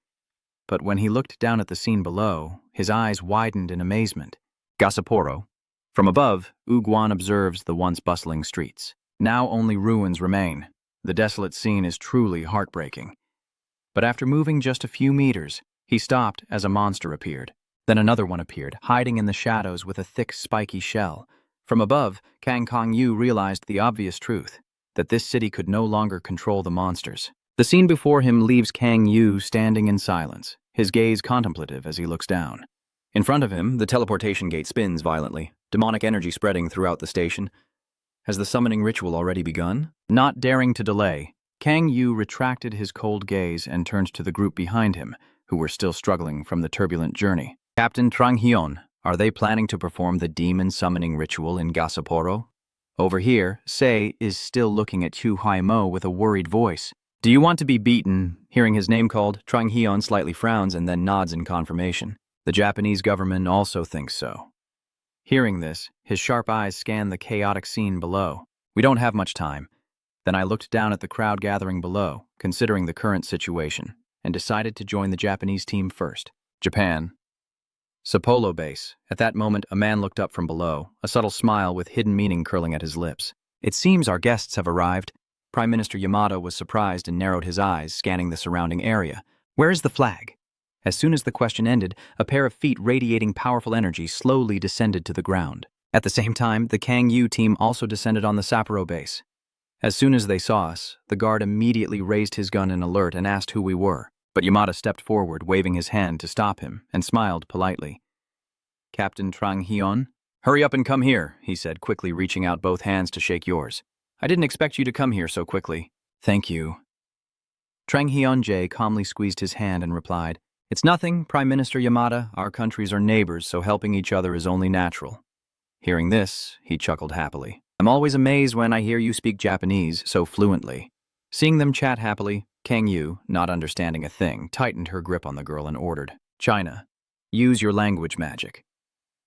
but when he looked down at the scene below, his eyes widened in amazement. Gasaporo. From above, Uguan observes the once bustling streets. Now only ruins remain. The desolate scene is truly heartbreaking. But after moving just a few meters, he stopped as a monster appeared. Then another one appeared, hiding in the shadows with a thick, spiky shell. From above, Kang Yu realized the obvious truth, that this city could no longer control the monsters. The scene before him leaves Kang Yu standing in silence, his gaze contemplative as he looks down. In front of him, the teleportation gate spins violently, demonic energy spreading throughout the station. Has the summoning ritual already begun? Not daring to delay, Kang Yu retracted his cold gaze and turned to the group behind him, who were still struggling from the turbulent journey. Captain Trang Hyun, are they planning to perform the demon summoning ritual in Gasaporo? Over here, Sei is still looking at Chu Haimo with a worried voice. Do you want to be beaten? Hearing his name called, Trang Hyun slightly frowns and then nods in confirmation. The Japanese government also thinks so. Hearing this, his sharp eyes scan the chaotic scene below. We don't have much time. Then I looked down at the crowd gathering below, considering the current situation, and decided to join the Japanese team first. Japan. Sapporo base. At that moment, a man looked up from below, a subtle smile with hidden meaning curling at his lips. It seems our guests have arrived. Prime Minister Yamada was surprised and narrowed his eyes, scanning the surrounding area. Where is the flag? As soon as the question ended, a pair of feet radiating powerful energy slowly descended to the ground. At the same time, the Kang Yu team also descended on the Sapporo base. As soon as they saw us, the guard immediately raised his gun in alert and asked who we were. But Yamada stepped forward, waving his hand to stop him, and smiled politely. Captain Trang Hyun? Hurry up and come here, he said, quickly reaching out both hands to shake yours. I didn't expect you to come here so quickly. Thank you. Trang Hyun-jae calmly squeezed his hand and replied, It's nothing, Prime Minister Yamada. Our countries are neighbors, so helping each other is only natural. Hearing this, he chuckled happily. I'm always amazed when I hear you speak Japanese so fluently. Seeing them chat happily, Kang Yu, not understanding a thing, tightened her grip on the girl and ordered, China, use your language magic.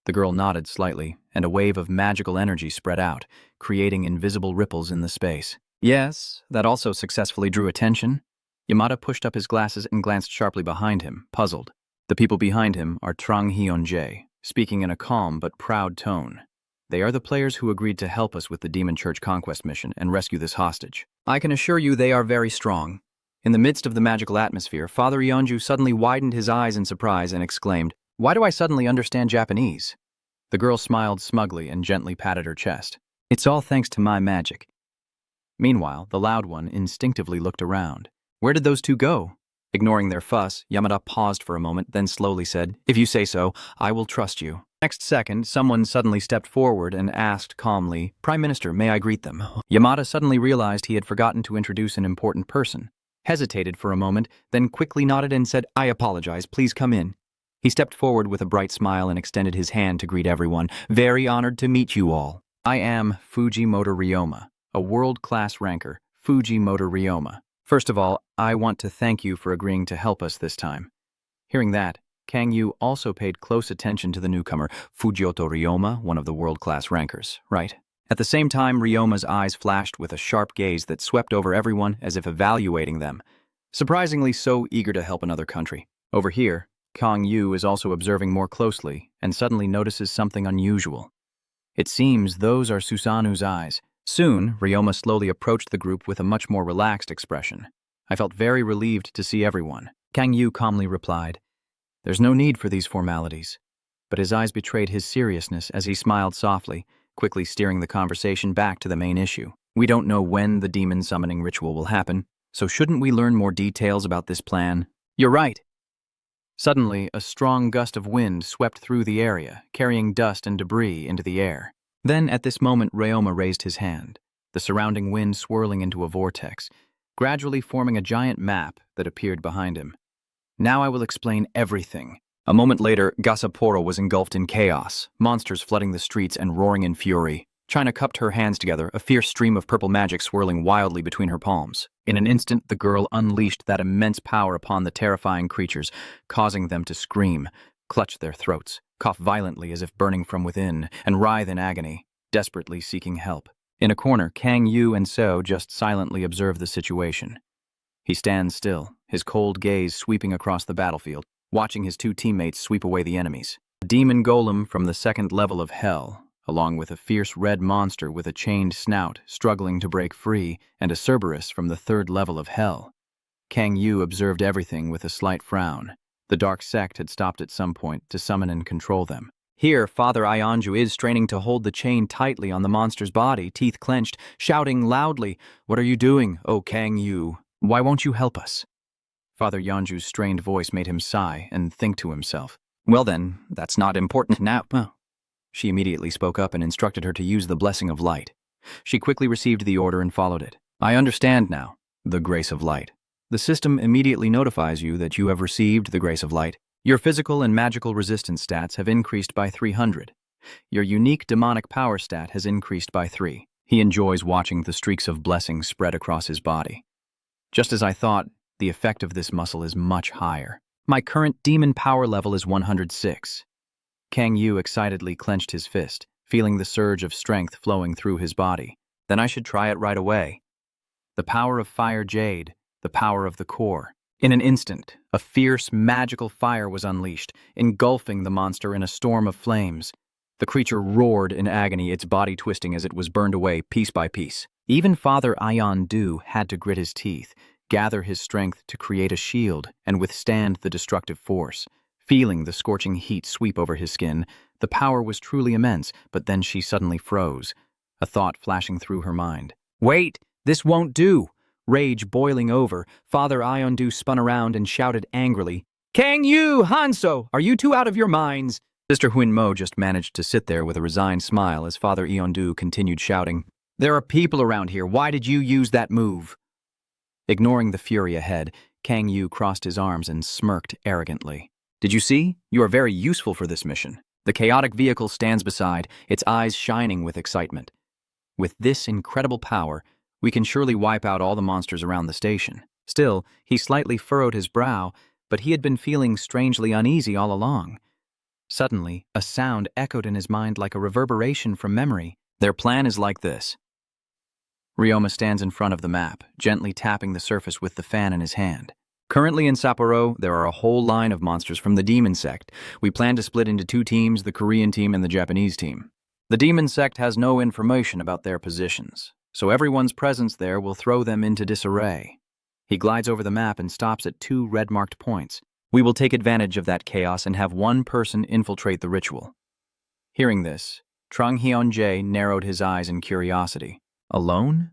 The girl nodded slightly, and a wave of magical energy spread out, creating invisible ripples in the space. Yes, that also successfully drew attention. Yamada pushed up his glasses and glanced sharply behind him, puzzled. The people behind him are Trang Hyun-jae, speaking in a calm but proud tone. They are the players who agreed to help us with the Demon Church conquest mission and rescue this hostage. I can assure you they are very strong. In the midst of the magical atmosphere, Father Yeonju suddenly widened his eyes in surprise and exclaimed, Why do I suddenly understand Japanese? The girl smiled smugly and gently patted her chest. It's all thanks to my magic. Meanwhile, the loud one instinctively looked around. Where did those two go? Ignoring their fuss, Yamada paused for a moment, then slowly said, If you say so, I will trust you. Next second, someone suddenly stepped forward and asked calmly, Prime Minister, may I greet them? Yamada suddenly realized he had forgotten to introduce an important person, hesitated for a moment, then quickly nodded and said, I apologize, please come in. He stepped forward with a bright smile and extended his hand to greet everyone. Very honored to meet you all. I am Fujimoto Ryoma, a world-class ranker, Fujimoto Ryoma. First of all, I want to thank you for agreeing to help us this time. Hearing that, Kang Yu also paid close attention to the newcomer, Fujioto Ryoma, one of the world-class rankers, right? At the same time, Ryoma's eyes flashed with a sharp gaze that swept over everyone as if evaluating them, surprisingly so eager to help another country. Over here, Kang Yu is also observing more closely and suddenly notices something unusual. It seems those are Susanu's eyes. Soon, Ryoma slowly approached the group with a much more relaxed expression. I felt very relieved to see everyone. Kang Yu calmly replied, There's no need for these formalities. But his eyes betrayed his seriousness as he smiled softly, quickly steering the conversation back to the main issue. We don't know when the demon summoning ritual will happen, so shouldn't we learn more details about this plan? You're right. Suddenly, a strong gust of wind swept through the area, carrying dust and debris into the air. Then, at this moment, Ryoma raised his hand, the surrounding wind swirling into a vortex, gradually forming a giant map that appeared behind him. Now I will explain everything. A moment later, Gasaporo was engulfed in chaos, monsters flooding the streets and roaring in fury. China cupped her hands together, a fierce stream of purple magic swirling wildly between her palms. In an instant, the girl unleashed that immense power upon the terrifying creatures, causing them to scream, clutch their throats, cough violently as if burning from within, and writhe in agony, desperately seeking help. In a corner, Kang Yu and So just silently observed the situation. He stands still, his cold gaze sweeping across the battlefield, watching his two teammates sweep away the enemies. A demon golem from the second level of hell, along with a fierce red monster with a chained snout struggling to break free, and a Cerberus from the third level of hell. Kang Yu observed everything with a slight frown. The dark sect had stopped at some point to summon and control them. Here, Father Ionju is straining to hold the chain tightly on the monster's body, teeth clenched, shouting loudly, "What are you doing, O Kang Yu? Why won't you help us?" Father Yanju's strained voice made him sigh and think to himself. Well then, that's not important now. Well, she immediately spoke up and instructed her to use the blessing of light. She quickly received the order and followed it. I understand now. The grace of light. The system immediately notifies you that you have received the grace of light. Your physical and magical resistance stats have increased by 300. Your unique demonic power stat has increased by 3. He enjoys watching the streaks of blessings spread across his body. Just as I thought, the effect of this muscle is much higher. My current demon power level is 106. Kang Yu excitedly clenched his fist, feeling the surge of strength flowing through his body. Then I should try it right away. The power of Fire Jade, the power of the core. In an instant, a fierce, magical fire was unleashed, engulfing the monster in a storm of flames. The creature roared in agony, its body twisting as it was burned away piece by piece. Even Father Ionju had to grit his teeth, gather his strength to create a shield and withstand the destructive force. Feeling the scorching heat sweep over his skin, the power was truly immense, but then she suddenly froze, a thought flashing through her mind. Wait, this won't do! Rage boiling over, Father Ionju spun around and shouted angrily, Kang Yu, Hanso, are you two out of your minds? Sister Huinmo just managed to sit there with a resigned smile as Father Ionju continued shouting, There are people around here, why did you use that move? Ignoring the fury ahead, Kang Yu crossed his arms and smirked arrogantly. Did you see? You are very useful for this mission. The chaotic vehicle stands beside, its eyes shining with excitement. With this incredible power, we can surely wipe out all the monsters around the station. Still, he slightly furrowed his brow, but he had been feeling strangely uneasy all along. Suddenly, a sound echoed in his mind like a reverberation from memory. Their plan is like this. Ryoma stands in front of the map, gently tapping the surface with the fan in his hand. Currently in Sapporo, there are a whole line of monsters from the Demon Sect. We plan to split into 2 teams, the Korean team and the Japanese team. The Demon Sect has no information about their positions, so everyone's presence there will throw them into disarray. He glides over the map and stops at 2 red-marked points. We will take advantage of that chaos and have 1 person infiltrate the ritual. Hearing this, Trung Hyun-jae narrowed his eyes in curiosity. Alone?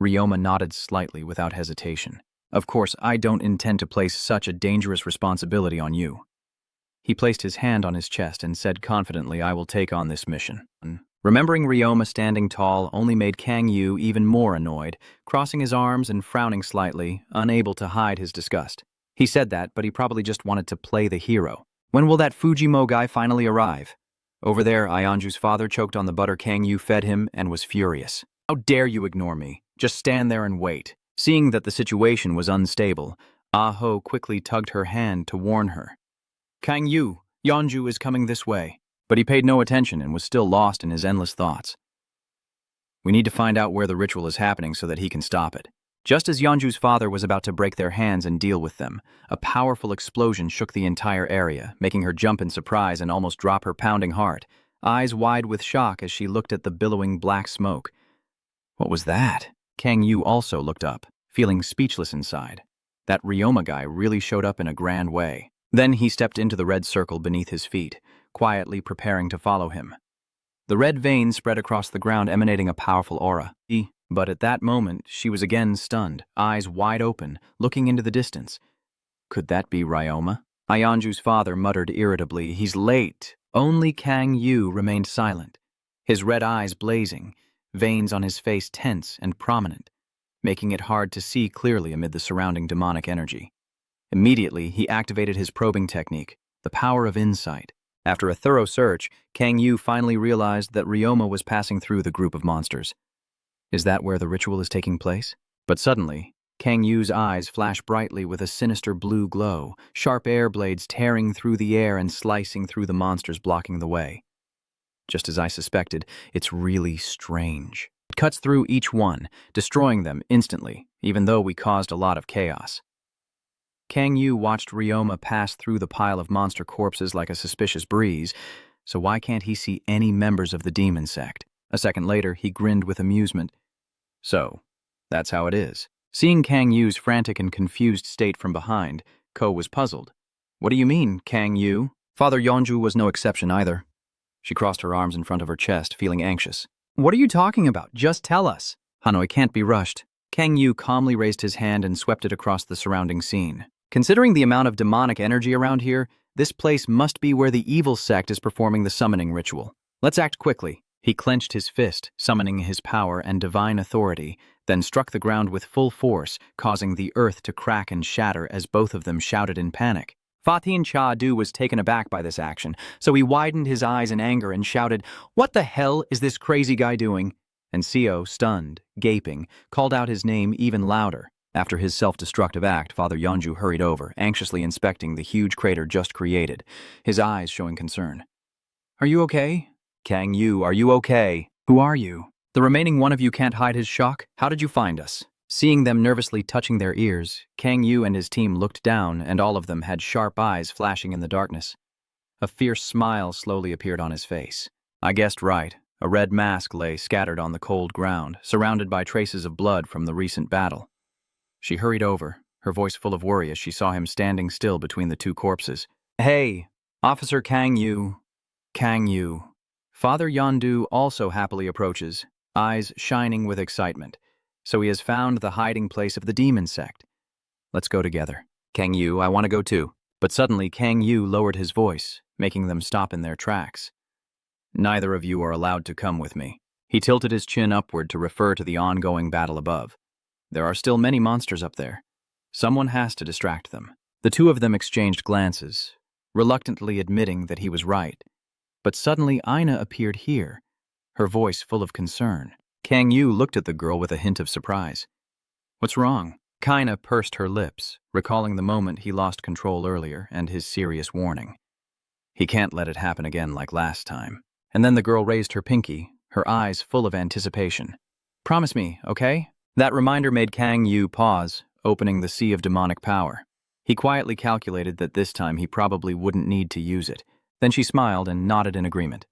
Ryoma nodded slightly without hesitation. Of course, I don't intend to place such a dangerous responsibility on you. He placed his hand on his chest and said confidently, I will take on this mission. Remembering Ryoma standing tall only made Kang Yu even more annoyed, crossing his arms and frowning slightly, unable to hide his disgust. He said that, but he probably just wanted to play the hero. When will that Fujimo guy finally arrive? Over there, Ionju's father choked on the butter Kang Yu fed him and was furious. How dare you ignore me? Just stand there and wait. Seeing that the situation was unstable, Ah-ho quickly tugged her hand to warn her. Kang Yu, Yeonju is coming this way. But he paid no attention and was still lost in his endless thoughts. We need to find out where the ritual is happening so that he can stop it. Just as Yeonju's father was about to break their hands and deal with them, a powerful explosion shook the entire area, making her jump in surprise and almost drop her pounding heart, eyes wide with shock as she looked at the billowing black smoke. What was that? Kang Yu also looked up, feeling speechless inside. That Ryoma guy really showed up in a grand way. Then he stepped into the red circle beneath his feet, quietly preparing to follow him. The red veins spread across the ground, emanating a powerful aura. But at that moment, she was again stunned, eyes wide open, looking into the distance. Could that be Ryoma? Ionju's father muttered irritably, he's late. Only Kang Yu remained silent, his red eyes blazing, veins on his face tense and prominent, making it hard to see clearly amid the surrounding demonic energy. Immediately, he activated his probing technique, the power of insight. After a thorough search, Kang Yu finally realized that Ryoma was passing through the group of monsters. Is that where the ritual is taking place? But suddenly, Kang Yu's eyes flashed brightly with a sinister blue glow, sharp air blades tearing through the air and slicing through the monsters blocking the way. Just as I suspected, it's really strange. It cuts through each one, destroying them instantly, even though we caused a lot of chaos. Kang Yu watched Ryoma pass through the pile of monster corpses like a suspicious breeze, so why can't he see any members of the demon sect? A second later, he grinned with amusement. So, that's how it is. Seeing Kang Yu's frantic and confused state from behind, Ko was puzzled. What do you mean, Kang Yu? Father Yeonju was no exception either. She crossed her arms in front of her chest, feeling anxious. What are you talking about? Just tell us. Hanoi can't be rushed. Kang Yu calmly raised his hand and swept it across the surrounding scene. Considering the amount of demonic energy around here, this place must be where the evil sect is performing the summoning ritual. Let's act quickly. He clenched his fist, summoning his power and divine authority, then struck the ground with full force, causing the earth to crack and shatter as both of them shouted in panic. Fatin Cha-Du was taken aback by this action, so he widened his eyes in anger and shouted, "What the hell is this crazy guy doing?" And Seo, stunned, gaping, called out his name even louder. After his self-destructive act, Father Yeonju hurried over, anxiously inspecting the huge crater just created, his eyes showing concern. Are you okay? Kang Yu, are you okay? Who are you? The remaining one of you can't hide his shock? How did you find us? Seeing them nervously touching their ears, Kang Yu and his team looked down, and all of them had sharp eyes flashing in the darkness. A fierce smile slowly appeared on his face. I guessed right. A red mask lay scattered on the cold ground, surrounded by traces of blood from the recent battle. She hurried over, her voice full of worry as she saw him standing still between the two corpses. Hey, Officer Kang Yu. Kang Yu. Father Yeonju also happily approaches, eyes shining with excitement. So he has found the hiding place of the demon sect. Let's go together. Kang Yu, I want to go too. But suddenly Kang Yu lowered his voice, making them stop in their tracks. Neither of you are allowed to come with me. He tilted his chin upward to refer to the ongoing battle above. There are still many monsters up there. Someone has to distract them. The two of them exchanged glances, reluctantly admitting that he was right. But suddenly Aina appeared here, her voice full of concern. Kang Yu looked at the girl with a hint of surprise. What's wrong? Kaina pursed her lips, recalling the moment he lost control earlier and his serious warning. He can't let it happen again like last time. And then the girl raised her pinky, her eyes full of anticipation. Promise me, okay? That reminder made Kang Yu pause, opening the sea of demonic power. He quietly calculated that this time he probably wouldn't need to use it. Then she smiled and nodded in agreement.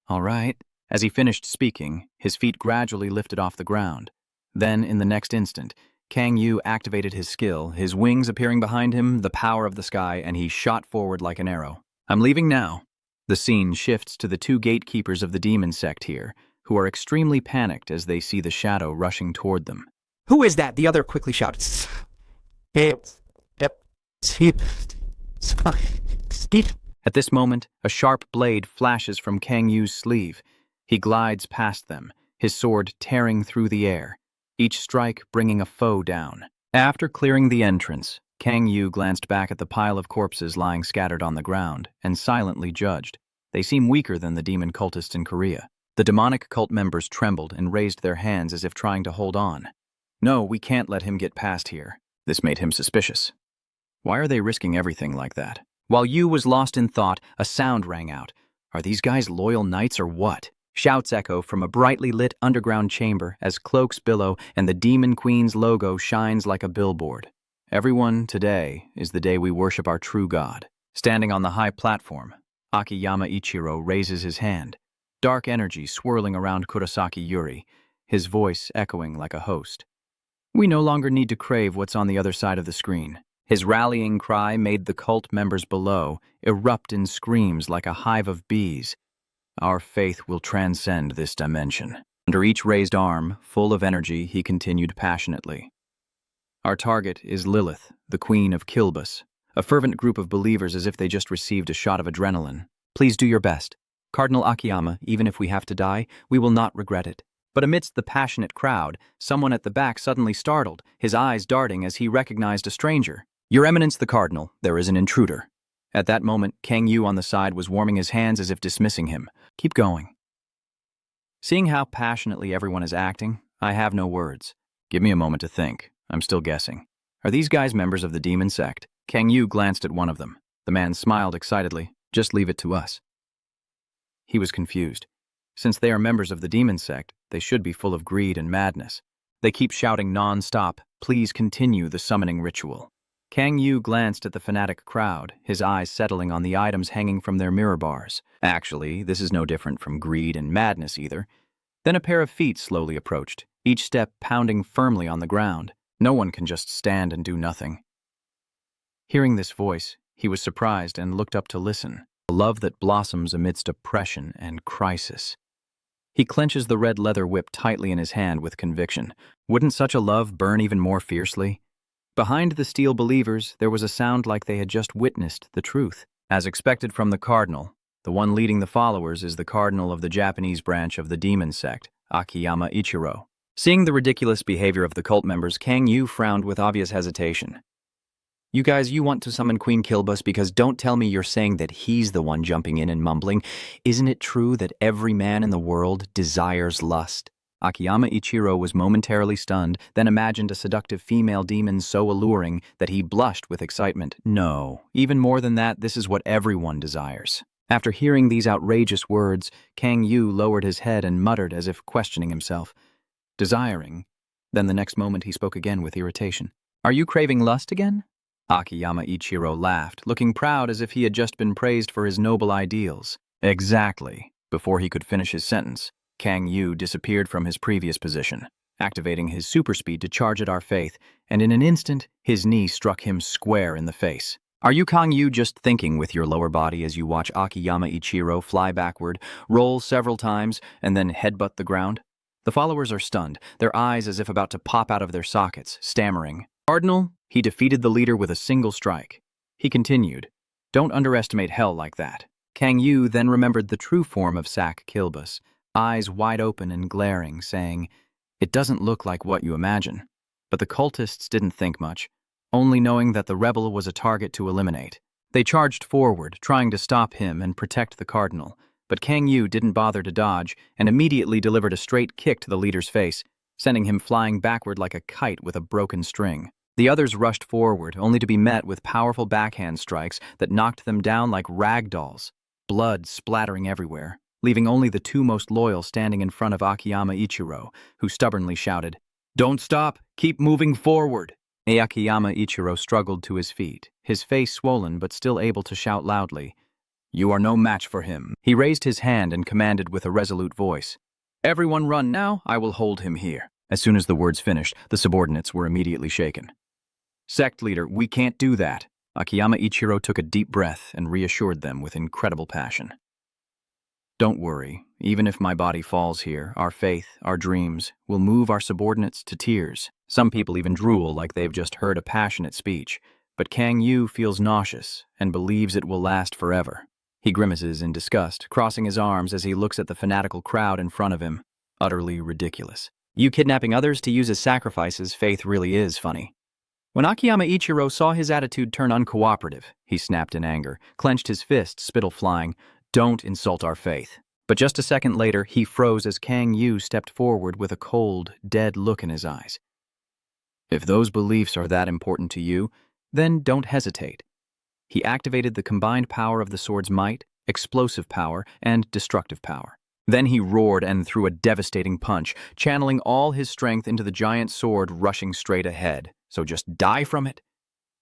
All right. As he finished speaking, his feet gradually lifted off the ground. Then, in the next instant, Kang Yu activated his skill, his wings appearing behind him, the power of the sky, and he shot forward like an arrow. I'm leaving now. The scene shifts to the two gatekeepers of the demon sect here, who are extremely panicked as they see the shadow rushing toward them. Who is that? The other quickly shouts. At this moment, a sharp blade flashes from Kang Yu's sleeve. He glides past them, his sword tearing through the air, each strike bringing a foe down. After clearing the entrance, Kang Yu glanced back at the pile of corpses lying scattered on the ground and silently judged. They seem weaker than the demon cultists in Korea. The demonic cult members trembled and raised their hands as if trying to hold on. No, we can't let him get past here. This made him suspicious. Why are they risking everything like that? While Yu was lost in thought, a sound rang out. Are these guys loyal knights or what? Shouts echo from a brightly lit underground chamber as cloaks billow and the Demon Queen's logo shines like a billboard. Everyone, today is the day we worship our true God. Standing on the high platform, Akiyama Ichiro raises his hand, dark energy swirling around Kurosaki Yuri, his voice echoing like a host. We no longer need to crave what's on the other side of the screen. His rallying cry made the cult members below erupt in screams like a hive of bees. Our faith will transcend this dimension. Under each raised arm, full of energy, he continued passionately. Our target is Lilith, the Queen of Kilbus, a fervent group of believers as if they just received a shot of adrenaline. Please do your best. Cardinal Akiyama, even if we have to die, we will not regret it. But amidst the passionate crowd, someone at the back suddenly startled, his eyes darting as he recognized a stranger. Your Eminence the Cardinal, there is an intruder. At that moment, Kang Yu on the side was warming his hands as if dismissing him. Keep going. Seeing how passionately everyone is acting, I have no words. Give me a moment to think. I'm still guessing. Are these guys members of the demon sect? Kang Yu glanced at one of them. The man smiled excitedly. Just leave it to us. He was confused. Since they are members of the demon sect, they should be full of greed and madness. They keep shouting non-stop, "Please continue the summoning ritual." Kang Yu glanced at the fanatic crowd, his eyes settling on the items hanging from their mirror bars. Actually, this is no different from greed and madness either. Then a pair of feet slowly approached, each step pounding firmly on the ground. No one can just stand and do nothing. Hearing this voice, he was surprised and looked up to listen. A love that blossoms amidst oppression and crisis. He clenches the red leather whip tightly in his hand with conviction. Wouldn't such a love burn even more fiercely? Behind the steel believers, there was a sound like they had just witnessed the truth. As expected from the cardinal, the one leading the followers is the cardinal of the Japanese branch of the demon sect, Akiyama Ichiro. Seeing the ridiculous behavior of the cult members, Kang Yu frowned with obvious hesitation. You guys, you want to summon Queen Kilbus because don't tell me you're saying that he's the one jumping in and mumbling. Isn't it true that every man in the world desires lust? Akiyama Ichiro was momentarily stunned, then imagined a seductive female demon so alluring that he blushed with excitement. No, even more than that, this is what everyone desires. After hearing these outrageous words, Kang Yu lowered his head and muttered as if questioning himself. Desiring? Then the next moment he spoke again with irritation. Are you craving lust again? Akiyama Ichiro laughed, looking proud as if he had just been praised for his noble ideals. Exactly. Before he could finish his sentence, Kang Yu disappeared from his previous position, activating his super speed to charge at our faith, and in an instant, his knee struck him square in the face. Are you Kang Yu just thinking with your lower body as you watch Akiyama Ichiro fly backward, roll several times, and then headbutt the ground? The followers are stunned, their eyes as if about to pop out of their sockets, stammering. Cardinal, he defeated the leader with a single strike. He continued, don't underestimate hell like that. Kang Yu then remembered the true form of Sak Kilbus, eyes wide open and glaring, saying, it doesn't look like what you imagine. But the cultists didn't think much, only knowing that the rebel was a target to eliminate. They charged forward, trying to stop him and protect the cardinal, but Kang Yu didn't bother to dodge and immediately delivered a straight kick to the leader's face, sending him flying backward like a kite with a broken string. The others rushed forward, only to be met with powerful backhand strikes that knocked them down like rag dolls, blood splattering everywhere, leaving only the two most loyal standing in front of Akiyama Ichiro, who stubbornly shouted, don't stop, keep moving forward. Akiyama Ichiro struggled to his feet, his face swollen but still able to shout loudly, you are no match for him. He raised his hand and commanded with a resolute voice, everyone run now, I will hold him here. As soon as the words finished, the subordinates were immediately shaken. Sect leader, we can't do that. Akiyama Ichiro took a deep breath and reassured them with incredible passion. Don't worry, even if my body falls here, our faith, our dreams, will move our subordinates to tears. Some people even drool like they've just heard a passionate speech, but Kang Yu feels nauseous and believes it will last forever. He grimaces in disgust, crossing his arms as he looks at the fanatical crowd in front of him. Utterly ridiculous. You kidnapping others to use as sacrifices, faith really is funny. When Akiyama Ichiro saw his attitude turn uncooperative, he snapped in anger, clenched his fist, spittle flying, don't insult our faith. But just a second later, he froze as Kang Yu stepped forward with a cold, dead look in his eyes. If those beliefs are that important to you, then don't hesitate. He activated the combined power of the sword's might, explosive power, and destructive power. Then he roared and threw a devastating punch, channeling all his strength into the giant sword rushing straight ahead. So just die from it?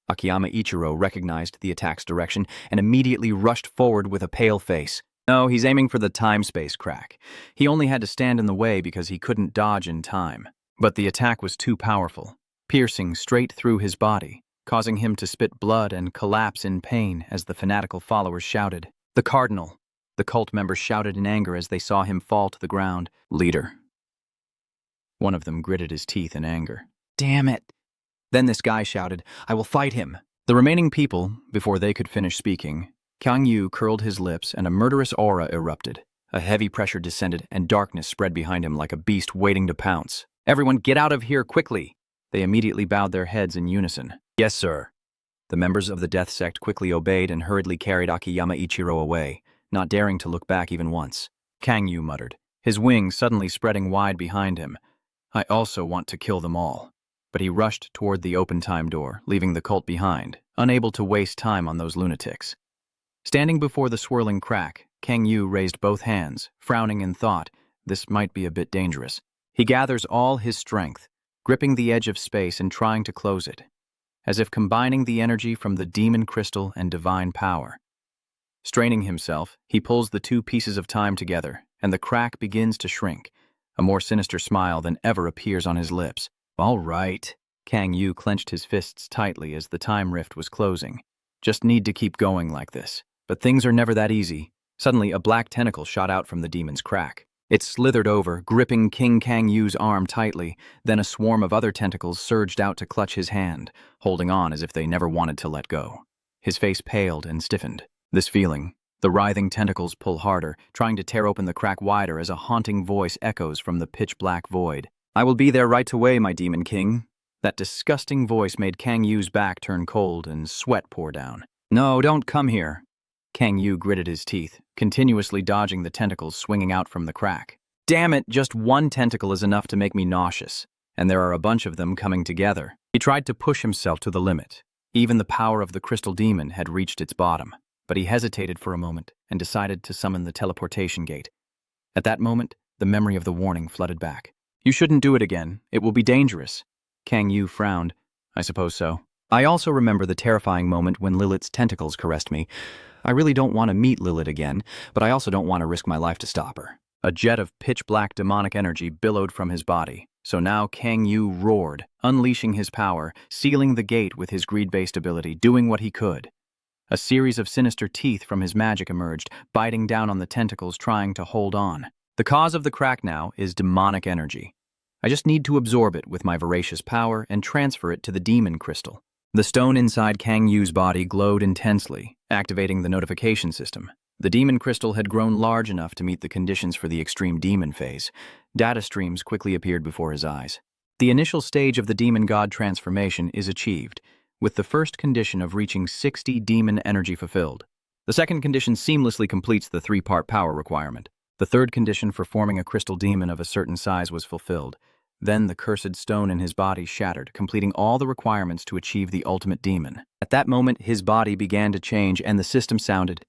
Akiyama Ichiro recognized the attack's direction and immediately rushed forward with a pale face. No, he's aiming for the time-space crack. He only had to stand in the way because he couldn't dodge in time. But the attack was too powerful, piercing straight through his body, causing him to spit blood and collapse in pain as the fanatical followers shouted. The Cardinal! The cult members shouted in anger as they saw him fall to the ground. Leader. One of them gritted his teeth in anger. Damn it! Then this guy shouted, I will fight him. The remaining people, before they could finish speaking, Kang Yu curled his lips and a murderous aura erupted. A heavy pressure descended and darkness spread behind him like a beast waiting to pounce. Everyone get out of here quickly! They immediately bowed their heads in unison. Yes, sir. The members of the death sect quickly obeyed and hurriedly carried Akiyama Ichiro away, not daring to look back even once. Kang Yu muttered, his wings suddenly spreading wide behind him. I also want to kill them all. But he rushed toward the open time door, leaving the cult behind, unable to waste time on those lunatics. Standing before the swirling crack, Kang Yu raised both hands, frowning in thought, this might be a bit dangerous. He gathers all his strength, gripping the edge of space and trying to close it, as if combining the energy from the demon crystal and divine power. Straining himself, he pulls the two pieces of time together, and the crack begins to shrink. A more sinister smile than ever appears on his lips. All right. Kang Yu clenched his fists tightly as the time rift was closing. Just need to keep going like this. But things are never that easy. Suddenly, a black tentacle shot out from the demon's crack. It slithered over, gripping King Kang Yu's arm tightly. Then a swarm of other tentacles surged out to clutch his hand, holding on as if they never wanted to let go. His face paled and stiffened. This feeling, the writhing tentacles pull harder, trying to tear open the crack wider as a haunting voice echoes from the pitch-black void. "I will be there right away, my demon king." That disgusting voice made Kang Yu's back turn cold and sweat pour down. "No, don't come here." Kang Yu gritted his teeth, continuously dodging the tentacles swinging out from the crack. "Damn it, just one tentacle is enough to make me nauseous, and there are a bunch of them coming together." He tried to push himself to the limit. Even the power of the crystal demon had reached its bottom, but he hesitated for a moment and decided to summon the teleportation gate. At that moment, the memory of the warning flooded back. "You shouldn't do it again. It will be dangerous." Kang Yu frowned. "I suppose so." I also remember the terrifying moment when Lilith's tentacles caressed me. I really don't want to meet Lilith again, but I also don't want to risk my life to stop her. A jet of pitch-black demonic energy billowed from his body, so now Kang Yu roared, unleashing his power, sealing the gate with his greed-based ability, doing what he could. A series of sinister teeth from his magic emerged, biting down on the tentacles trying to hold on. The cause of the crack now is demonic energy. I just need to absorb it with my voracious power and transfer it to the demon crystal. The stone inside Kang Yu's body glowed intensely, activating the notification system. The demon crystal had grown large enough to meet the conditions for the extreme demon phase. Data streams quickly appeared before his eyes. The initial stage of the demon god transformation is achieved, with the first condition of reaching 60 demon energy fulfilled. The second condition seamlessly completes the 3-part power requirement. The third condition for forming a crystal demon of a certain size was fulfilled. Then the cursed stone in his body shattered, completing all the requirements to achieve the ultimate demon. At that moment, his body began to change and the system sounded,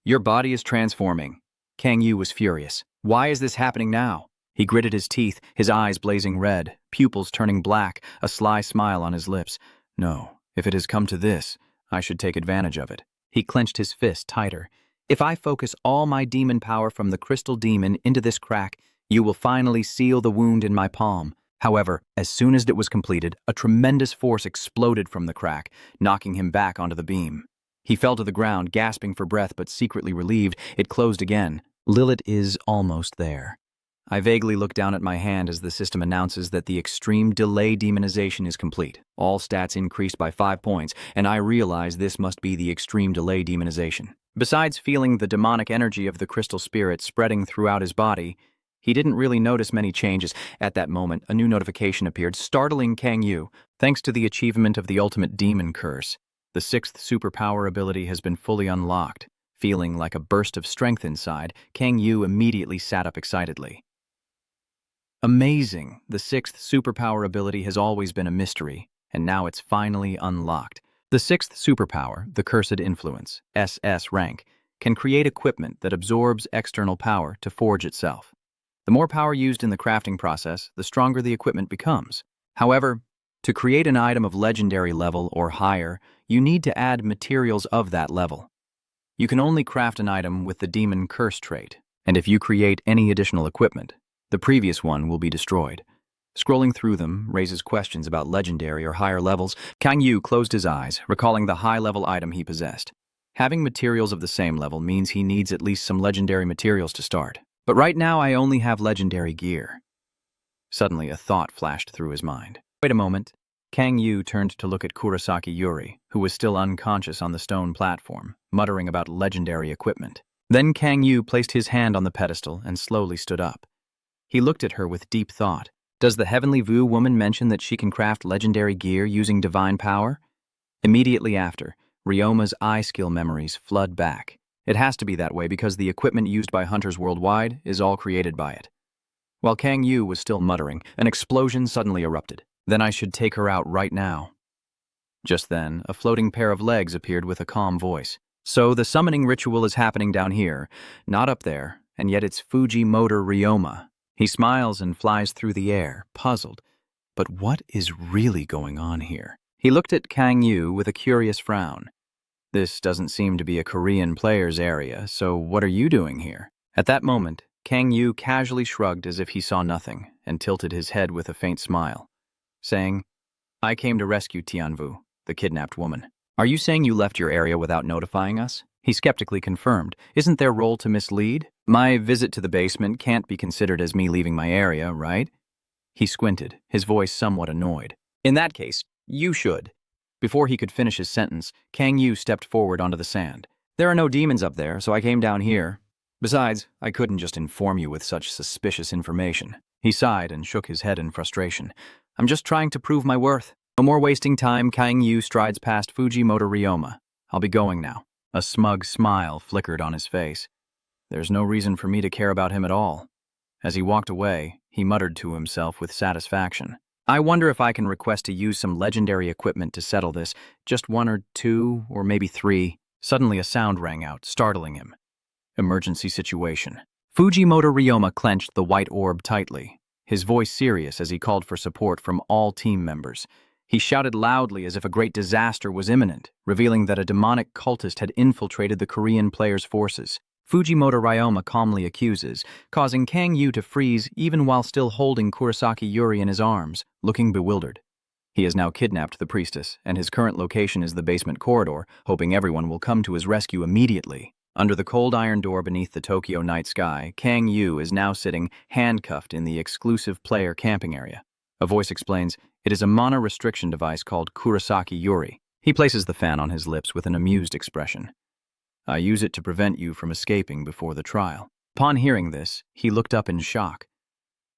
"Your body is transforming." Kang Yu was furious. Why is this happening now? He gritted his teeth, his eyes blazing red, pupils turning black, a sly smile on his lips. No, if it has come to this, I should take advantage of it. He clenched his fist tighter. "If I focus all my demon power from the crystal demon into this crack, you will finally seal the wound in my palm." However, as soon as it was completed, a tremendous force exploded from the crack, knocking him back onto the beam. He fell to the ground, gasping for breath but secretly relieved. It closed again. Lilith is almost there. I vaguely look down at my hand as the system announces that the extreme delay demonization is complete. All stats increased by 5 points, and I realize this must be the extreme delay demonization. Besides feeling the demonic energy of the crystal spirit spreading throughout his body, he didn't really notice many changes. At that moment, a new notification appeared, startling Kang Yu. Thanks to the achievement of the ultimate demon curse, the 6th superpower ability has been fully unlocked. Feeling like a burst of strength inside, Kang Yu immediately sat up excitedly. Amazing! The 6th superpower ability has always been a mystery, and now it's finally unlocked. The 6th superpower, the Cursed Influence, SS rank, can create equipment that absorbs external power to forge itself. The more power used in the crafting process, the stronger the equipment becomes. However, to create an item of legendary level or higher, you need to add materials of that level. You can only craft an item with the Demon Curse trait, and if you create any additional equipment, the previous one will be destroyed. Scrolling through them raises questions about legendary or higher levels. Kang Yu closed his eyes, recalling the high-level item he possessed. Having materials of the same level means he needs at least some legendary materials to start. But right now I only have legendary gear. Suddenly a thought flashed through his mind. Wait a moment. Kang Yu turned to look at Kurosaki Yuri, who was still unconscious on the stone platform, muttering about legendary equipment. Then Kang Yu placed his hand on the pedestal and slowly stood up. He looked at her with deep thought. Does the Heavenly Vu woman mention that she can craft legendary gear using divine power? Immediately after, Ryoma's eye skill memories flood back. It has to be that way because the equipment used by hunters worldwide is all created by it. While Kang Yu was still muttering, an explosion suddenly erupted. Then I should take her out right now. Just then, a floating pair of legs appeared with a calm voice. So the summoning ritual is happening down here, not up there, and yet it's Fuji Motor Ryoma. He smiles and flies through the air, puzzled. But what is really going on here? He looked at Kang Yu with a curious frown. This doesn't seem to be a Korean player's area, so what are you doing here? At that moment, Kang Yu casually shrugged as if he saw nothing and tilted his head with a faint smile, saying, I came to rescue Tianvu, the kidnapped woman. Are you saying you left your area without notifying us? He skeptically confirmed. Isn't their role to mislead? My visit to the basement can't be considered as me leaving my area, right? He squinted, his voice somewhat annoyed. In that case, you should. Before he could finish his sentence, Kang Yu stepped forward onto the sand. There are no demons up there, so I came down here. Besides, I couldn't just inform you with such suspicious information. He sighed and shook his head in frustration. I'm just trying to prove my worth. No more wasting time. Kang Yu strides past Fujimoto Ryoma. I'll be going now. A smug smile flickered on his face. There's no reason for me to care about him at all. As he walked away, he muttered to himself with satisfaction. I wonder if I can request to use some legendary equipment to settle this. Just 1 or 2, or maybe 3. Suddenly a sound rang out, startling him. Emergency situation. Fujimoto Ryoma clenched the white orb tightly, his voice serious as he called for support from all team members. He shouted loudly as if a great disaster was imminent, revealing that a demonic cultist had infiltrated the Korean players' forces. Fujimoto Ryoma calmly accuses, causing Kang Yu to freeze even while still holding Kurosaki Yuri in his arms, looking bewildered. He has now kidnapped the priestess, and his current location is the basement corridor, hoping everyone will come to his rescue immediately. Under the cold iron door beneath the Tokyo night sky, Kang Yu is now sitting handcuffed in the exclusive player camping area. A voice explains, it is a mana restriction device called Kurosaki Yuri. He places the fan on his lips with an amused expression. I use it to prevent you from escaping before the trial. Upon hearing this, he looked up in shock.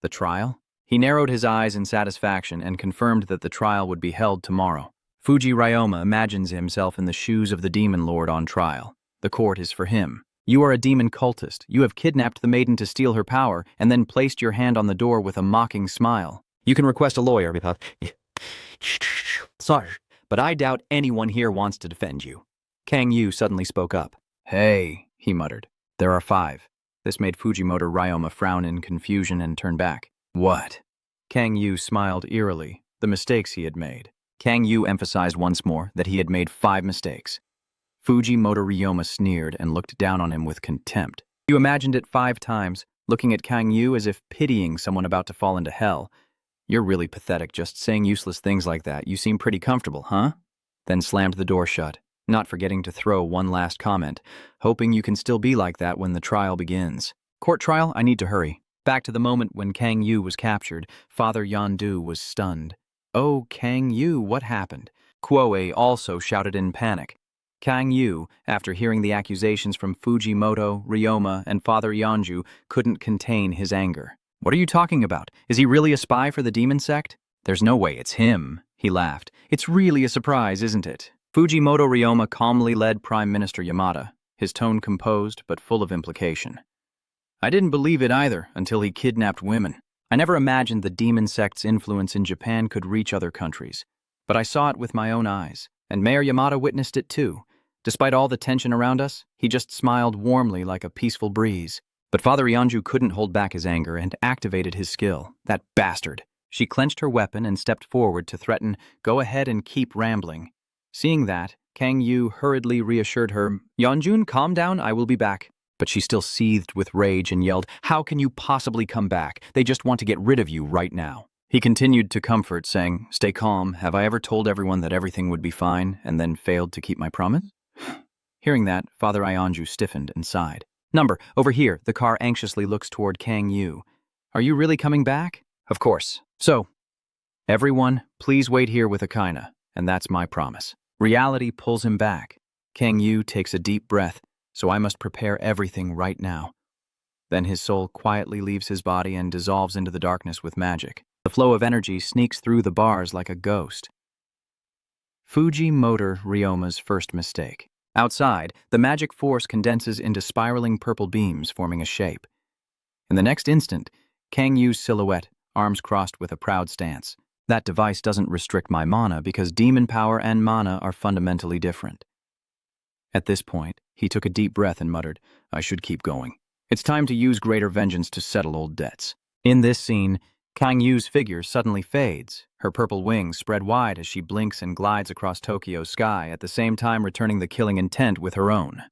The trial? He narrowed his eyes in satisfaction and confirmed that the trial would be held tomorrow. Fuji Ryoma imagines himself in the shoes of the demon lord on trial. The court is for him. You are a demon cultist. You have kidnapped the maiden to steal her power and then placed your hand on the door with a mocking smile. You can request a lawyer, sorry, but I doubt anyone here wants to defend you. Kang Yu suddenly spoke up. Hey, he muttered. There are 5. This made Fujimoto Ryoma frown in confusion and turn back. What? Kang Yu smiled eerily, the mistakes he had made. Kang Yu emphasized once more that he had made 5 mistakes. Fujimoto Ryoma sneered and looked down on him with contempt. You imagined it 5 times, looking at Kang Yu as if pitying someone about to fall into hell. You're really pathetic just saying useless things like that. You seem pretty comfortable, huh? Then slammed the door shut, not forgetting to throw one last comment, hoping you can still be like that when the trial begins. Court trial? I need to hurry. Back to the moment when Kang Yu was captured, Father Yondu was stunned. Oh, Kang Yu, what happened? Kuoe also shouted in panic. Kang Yu, after hearing the accusations from Fujimoto, Ryoma, and Father Yonju, couldn't contain his anger. What are you talking about? Is he really a spy for the demon sect? There's no way it's him, he laughed. It's really a surprise, isn't it? Fujimoto Ryoma calmly led Prime Minister Yamada, his tone composed but full of implication. I didn't believe it either until he kidnapped women. I never imagined the demon sect's influence in Japan could reach other countries. But I saw it with my own eyes, and Mayor Yamada witnessed it too. Despite all the tension around us, he just smiled warmly like a peaceful breeze. But Father Yonju couldn't hold back his anger and activated his skill. That bastard. She clenched her weapon and stepped forward to threaten, go ahead and keep rambling. Seeing that, Kang Yu hurriedly reassured her, Yeonjun, calm down, I will be back. But she still seethed with rage and yelled, how can you possibly come back? They just want to get rid of you right now. He continued to comfort, saying, stay calm. Have I ever told everyone that everything would be fine and then failed to keep my promise? Hearing that, Father Ionju stiffened and sighed. Number, over here, the car anxiously looks toward Kang Yu. Are you really coming back? Of course. So, everyone, please wait here with Akaina, and that's my promise. Reality pulls him back. Kang Yu takes a deep breath, so I must prepare everything right now. Then his soul quietly leaves his body and dissolves into the darkness with magic. The flow of energy sneaks through the bars like a ghost. Fujimoto Ryoma's first mistake. Outside, the magic force condenses into spiraling purple beams forming a shape. In the next instant, Kang Yu's silhouette, arms crossed with a proud stance. That device doesn't restrict my mana because demon power and mana are fundamentally different. At this point, he took a deep breath and muttered, I should keep going. It's time to use greater vengeance to settle old debts. In this scene, Kang Yu's figure suddenly fades, her purple wings spread wide as she blinks and glides across Tokyo's sky, at the same time returning the killing intent with her own.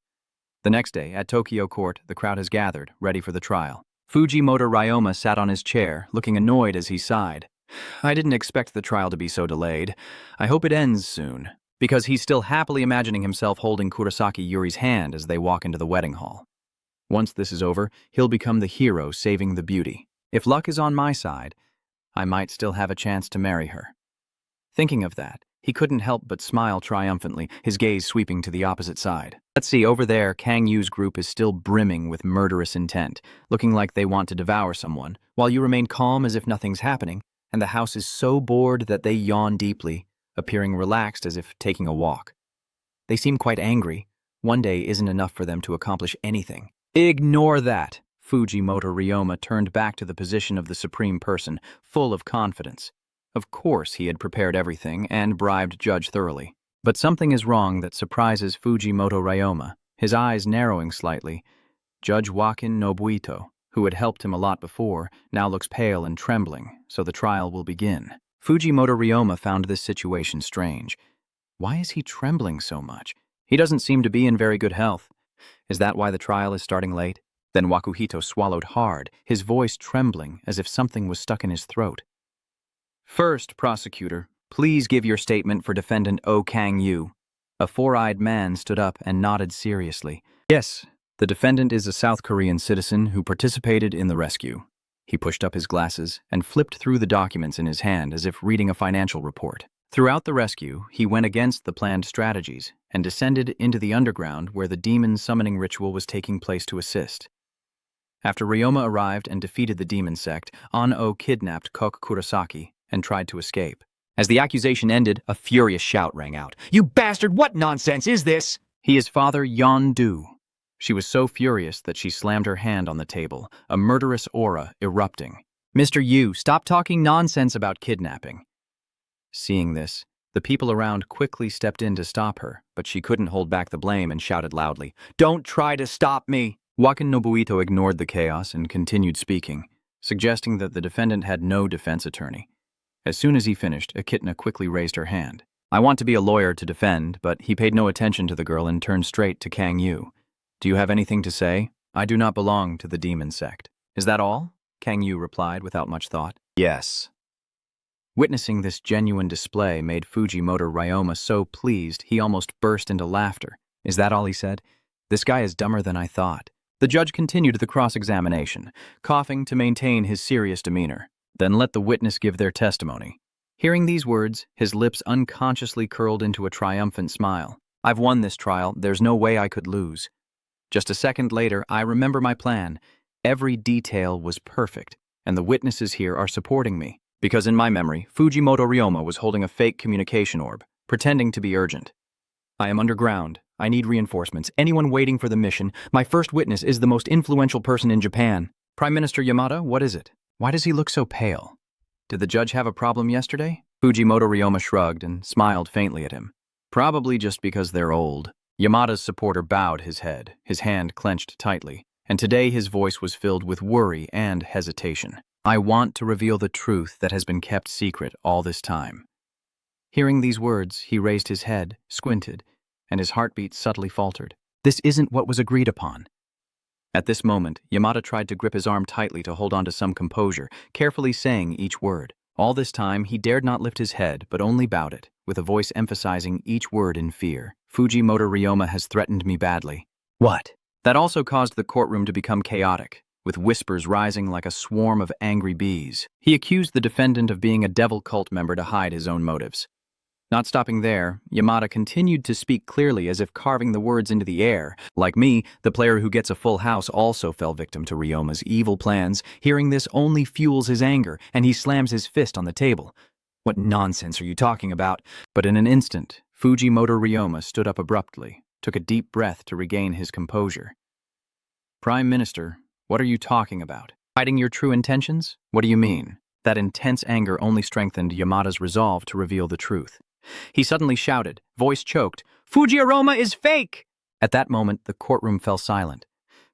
The next day, at Tokyo Court, the crowd has gathered, ready for the trial. Fujimoto Ryoma sat on his chair, looking annoyed as he sighed. I didn't expect the trial to be so delayed. I hope it ends soon. Because he's still happily imagining himself holding Kurosaki Yuri's hand as they walk into the wedding hall. Once this is over, he'll become the hero saving the beauty. If luck is on my side, I might still have a chance to marry her. Thinking of that, he couldn't help but smile triumphantly, his gaze sweeping to the opposite side. Let's see, over there, Kang Yu's group is still brimming with murderous intent, looking like they want to devour someone, while you remain calm as if nothing's happening, and the house is so bored that they yawn deeply, appearing relaxed as if taking a walk. They seem quite angry. One day isn't enough for them to accomplish anything. Ignore that! Fujimoto Ryoma turned back to the position of the supreme person, full of confidence. Of course he had prepared everything and bribed Judge thoroughly. But something is wrong that surprises Fujimoto Ryoma, his eyes narrowing slightly. Judge Wakin Nobuito, who had helped him a lot before, now looks pale and trembling, so the trial will begin. Fujimoto Ryoma found this situation strange. Why is he trembling so much? He doesn't seem to be in very good health. Is that why the trial is starting late? Then Wakuhito swallowed hard, his voice trembling as if something was stuck in his throat. First, prosecutor, please give your statement for defendant O. Kang Yu. A four-eyed man stood up and nodded seriously. Yes, the defendant is a South Korean citizen who participated in the rescue. He pushed up his glasses and flipped through the documents in his hand as if reading a financial report. Throughout the rescue, he went against the planned strategies and descended into the underground where the demon summoning ritual was taking place to assist. After Ryoma arrived and defeated the demon sect, An-O kidnapped Kok Kurosaki and tried to escape. As the accusation ended, a furious shout rang out. You bastard, what nonsense is this? He is Father Yon-do. She was so furious that she slammed her hand on the table, a murderous aura erupting. Mr. Yu, stop talking nonsense about kidnapping. Seeing this, the people around quickly stepped in to stop her, but she couldn't hold back the blame and shouted loudly, Don't try to stop me! Wakin Nobuito ignored the chaos and continued speaking, suggesting that the defendant had no defense attorney. As soon as he finished, Echidna quickly raised her hand. I want to be a lawyer to defend, but he paid no attention to the girl and turned straight to Kang Yu. Do you have anything to say? I do not belong to the demon sect. Is that all? Kang Yu replied without much thought. Yes. Witnessing this genuine display made Fujimoto Ryoma so pleased he almost burst into laughter. Is that all he said? This guy is dumber than I thought. The judge continued the cross-examination, coughing to maintain his serious demeanor. Then let the witness give their testimony. Hearing these words, his lips unconsciously curled into a triumphant smile. I've won this trial. There's no way I could lose. Just a second later, I remember my plan. Every detail was perfect, and the witnesses here are supporting me. Because in my memory, Fujimoto Ryoma was holding a fake communication orb, pretending to be urgent. I am underground. I need reinforcements. Anyone waiting for the mission. My first witness is the most influential person in Japan. Prime Minister Yamada, what is it? Why does he look so pale? Did the judge have a problem yesterday? Fujimoto Ryoma shrugged and smiled faintly at him. Probably just because they're old. Yamada's supporter bowed his head, his hand clenched tightly, and today his voice was filled with worry and hesitation. I want to reveal the truth that has been kept secret all this time. Hearing these words, he raised his head, squinted, and his heartbeat subtly faltered. This isn't what was agreed upon. At this moment, Yamada tried to grip his arm tightly to hold on to some composure, carefully saying each word. All this time, he dared not lift his head, but only bowed it, with a voice emphasizing each word in fear. Fujimoto Ryoma has threatened me badly. What? That also caused the courtroom to become chaotic, with whispers rising like a swarm of angry bees. He accused the defendant of being a devil cult member to hide his own motives. Not stopping there, Yamada continued to speak clearly as if carving the words into the air. Like me, the player who gets a full house also fell victim to Ryoma's evil plans. Hearing this only fuels his anger, and he slams his fist on the table. What nonsense are you talking about? But in an instant, Fujimoto Ryoma stood up abruptly, took a deep breath to regain his composure. Prime Minister, what are you talking about? Hiding your true intentions? What do you mean? That intense anger only strengthened Yamada's resolve to reveal the truth. He suddenly shouted, voice choked, Fujiaroma is fake! At that moment, the courtroom fell silent.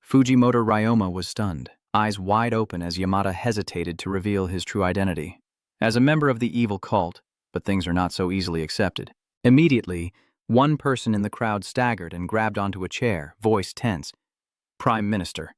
Fujimoto Ryoma was stunned. eyes wide open as Yamada hesitated to reveal his true identity. As a member of the evil cult, but things are not so easily accepted. Immediately, one person in the crowd staggered and grabbed onto a chair, voice tense. Prime Minister.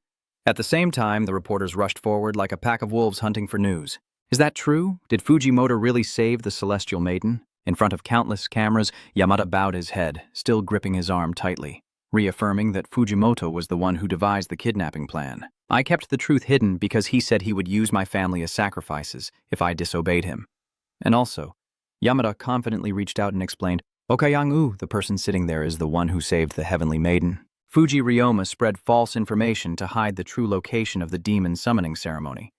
At the same time, the reporters rushed forward like a pack of wolves hunting for news. Is that true? Did Fujimoto really save the Celestial Maiden? In front of countless cameras, Yamada bowed his head, still gripping his arm tightly, reaffirming that Fujimoto was the one who devised the kidnapping plan. I kept the truth hidden because he said he would use my family as sacrifices if I disobeyed him. And also, Yamada confidently reached out and explained, Okayang-u, the person sitting there, is the one who saved the Heavenly Maiden. Fuji Ryoma spread false information to hide the true location of the demon summoning ceremony.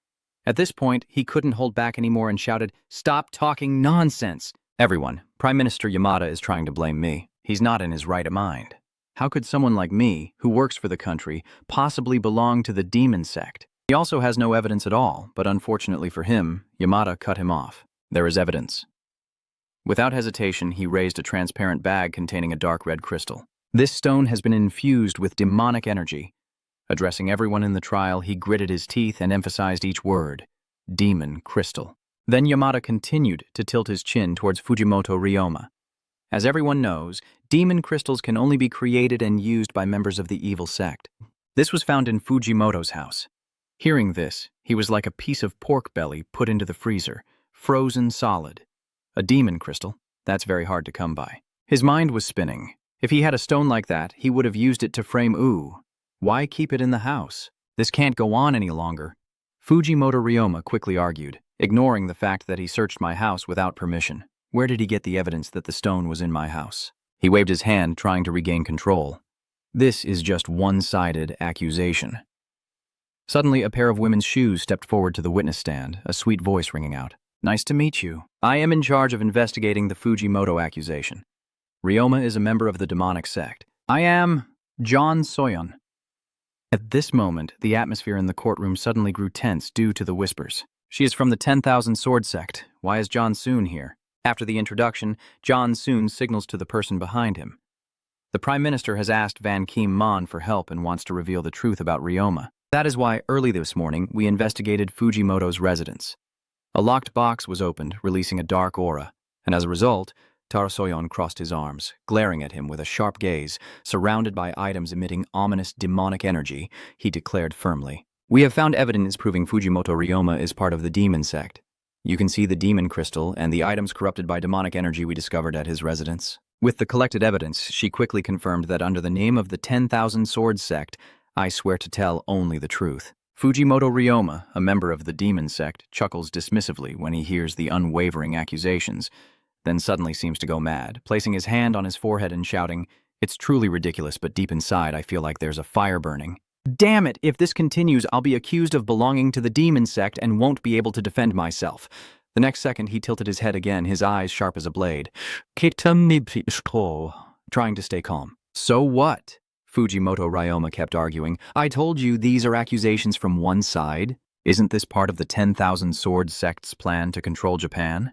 At this point, he couldn't hold back anymore and shouted, "Stop talking nonsense!" Everyone, Prime Minister Yamada is trying to blame me. He's not in his right mind. How could someone like me, who works for the country, possibly belong to the demon sect? He also has no evidence at all, but unfortunately for him, Yamada cut him off. There is evidence. Without hesitation, he raised a transparent bag containing a dark red crystal. This stone has been infused with demonic energy. Addressing everyone in the trial, he gritted his teeth and emphasized each word, demon crystal. Then Yamada continued to tilt his chin towards Fujimoto Ryoma. As everyone knows, demon crystals can only be created and used by members of the evil sect. This was found in Fujimoto's house. Hearing this, he was like a piece of pork belly put into the freezer, frozen solid. A demon crystal? That's very hard to come by. His mind was spinning. If he had a stone like that, he would have used it to frame Ooh. Why keep it in the house? This can't go on any longer. Fujimoto Ryoma quickly argued, ignoring the fact that he searched my house without permission. Where did he get the evidence that the stone was in my house? He waved his hand, trying to regain control. This is just one-sided accusation. Suddenly, a pair of women's shoes stepped forward to the witness stand, a sweet voice ringing out. Nice to meet you. I am in charge of investigating the Fujimoto accusation. Ryoma is a member of the demonic sect. I am John Soyeon. At this moment, the atmosphere in the courtroom suddenly grew tense due to the whispers. She is from the 10,000 Sword sect. Why is John Soon here? After the introduction, John Soon signals to the person behind him. The Prime Minister has asked Van Keem Mon for help and wants to reveal the truth about Ryoma. That is why, early this morning, we investigated Fujimoto's residence. A locked box was opened, releasing a dark aura, and as a result, Taro Soyeon crossed his arms, glaring at him with a sharp gaze. Surrounded by items emitting ominous demonic energy, he declared firmly, "We have found evidence proving Fujimoto Ryoma is part of the demon sect. You can see the demon crystal and the items corrupted by demonic energy we discovered at his residence." With the collected evidence, she quickly confirmed that under the name of the 10,000 Sword sect, I swear to tell only the truth. Fujimoto Ryoma, a member of the demon sect, chuckles dismissively when he hears the unwavering accusations, then suddenly seems to go mad, placing his hand on his forehead and shouting, "It's truly ridiculous, but deep inside I feel like there's a fire burning. Damn it, if this continues, I'll be accused of belonging to the demon sect and won't be able to defend myself." The next second, he tilted his head again, his eyes sharp as a blade, trying to stay calm. "So what?" Fujimoto Ryoma kept arguing. "I told you these are accusations from one side. Isn't this part of the 10,000 Sword sect's plan to control Japan?"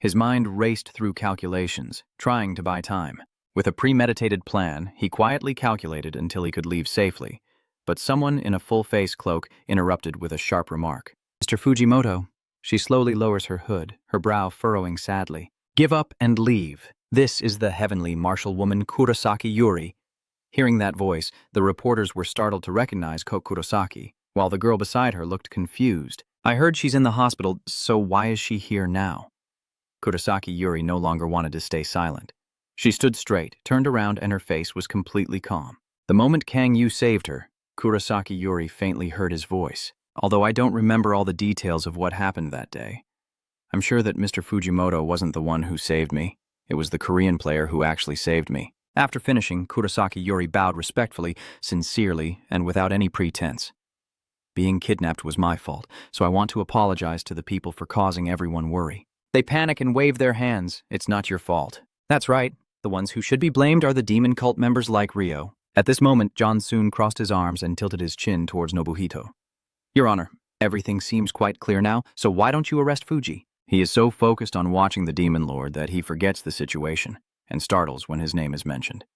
His mind raced through calculations, trying to buy time. With a premeditated plan, he quietly calculated until he could leave safely. But someone in a full-face cloak interrupted with a sharp remark. "Mr. Fujimoto." She slowly lowers her hood, her brow furrowing sadly. "Give up and leave. This is the heavenly martial woman Kurosaki Yuri." Hearing that voice, the reporters were startled to recognize Kurosaki, while the girl beside her looked confused. "I heard she's in the hospital, so why is she here now?" Kurosaki Yuri no longer wanted to stay silent. She stood straight, turned around, and her face was completely calm. The moment Kang Yu saved her, Kurosaki Yuri faintly heard his voice. "Although I don't remember all the details of what happened that day, I'm sure that Mr. Fujimoto wasn't the one who saved me. It was the Korean player who actually saved me." After finishing, Kurosaki Yuri bowed respectfully, sincerely, and without any pretense. "Being kidnapped was my fault, so I want to apologize to the people for causing everyone worry." They panic and wave their hands. "It's not your fault." "That's right. The ones who should be blamed are the demon cult members like Rio." At this moment, John Soon crossed his arms and tilted his chin towards Nobuhito. "Your Honor, everything seems quite clear now, so why don't you arrest Fuji?" He is so focused on watching the Demon Lord that he forgets the situation and startles when his name is mentioned.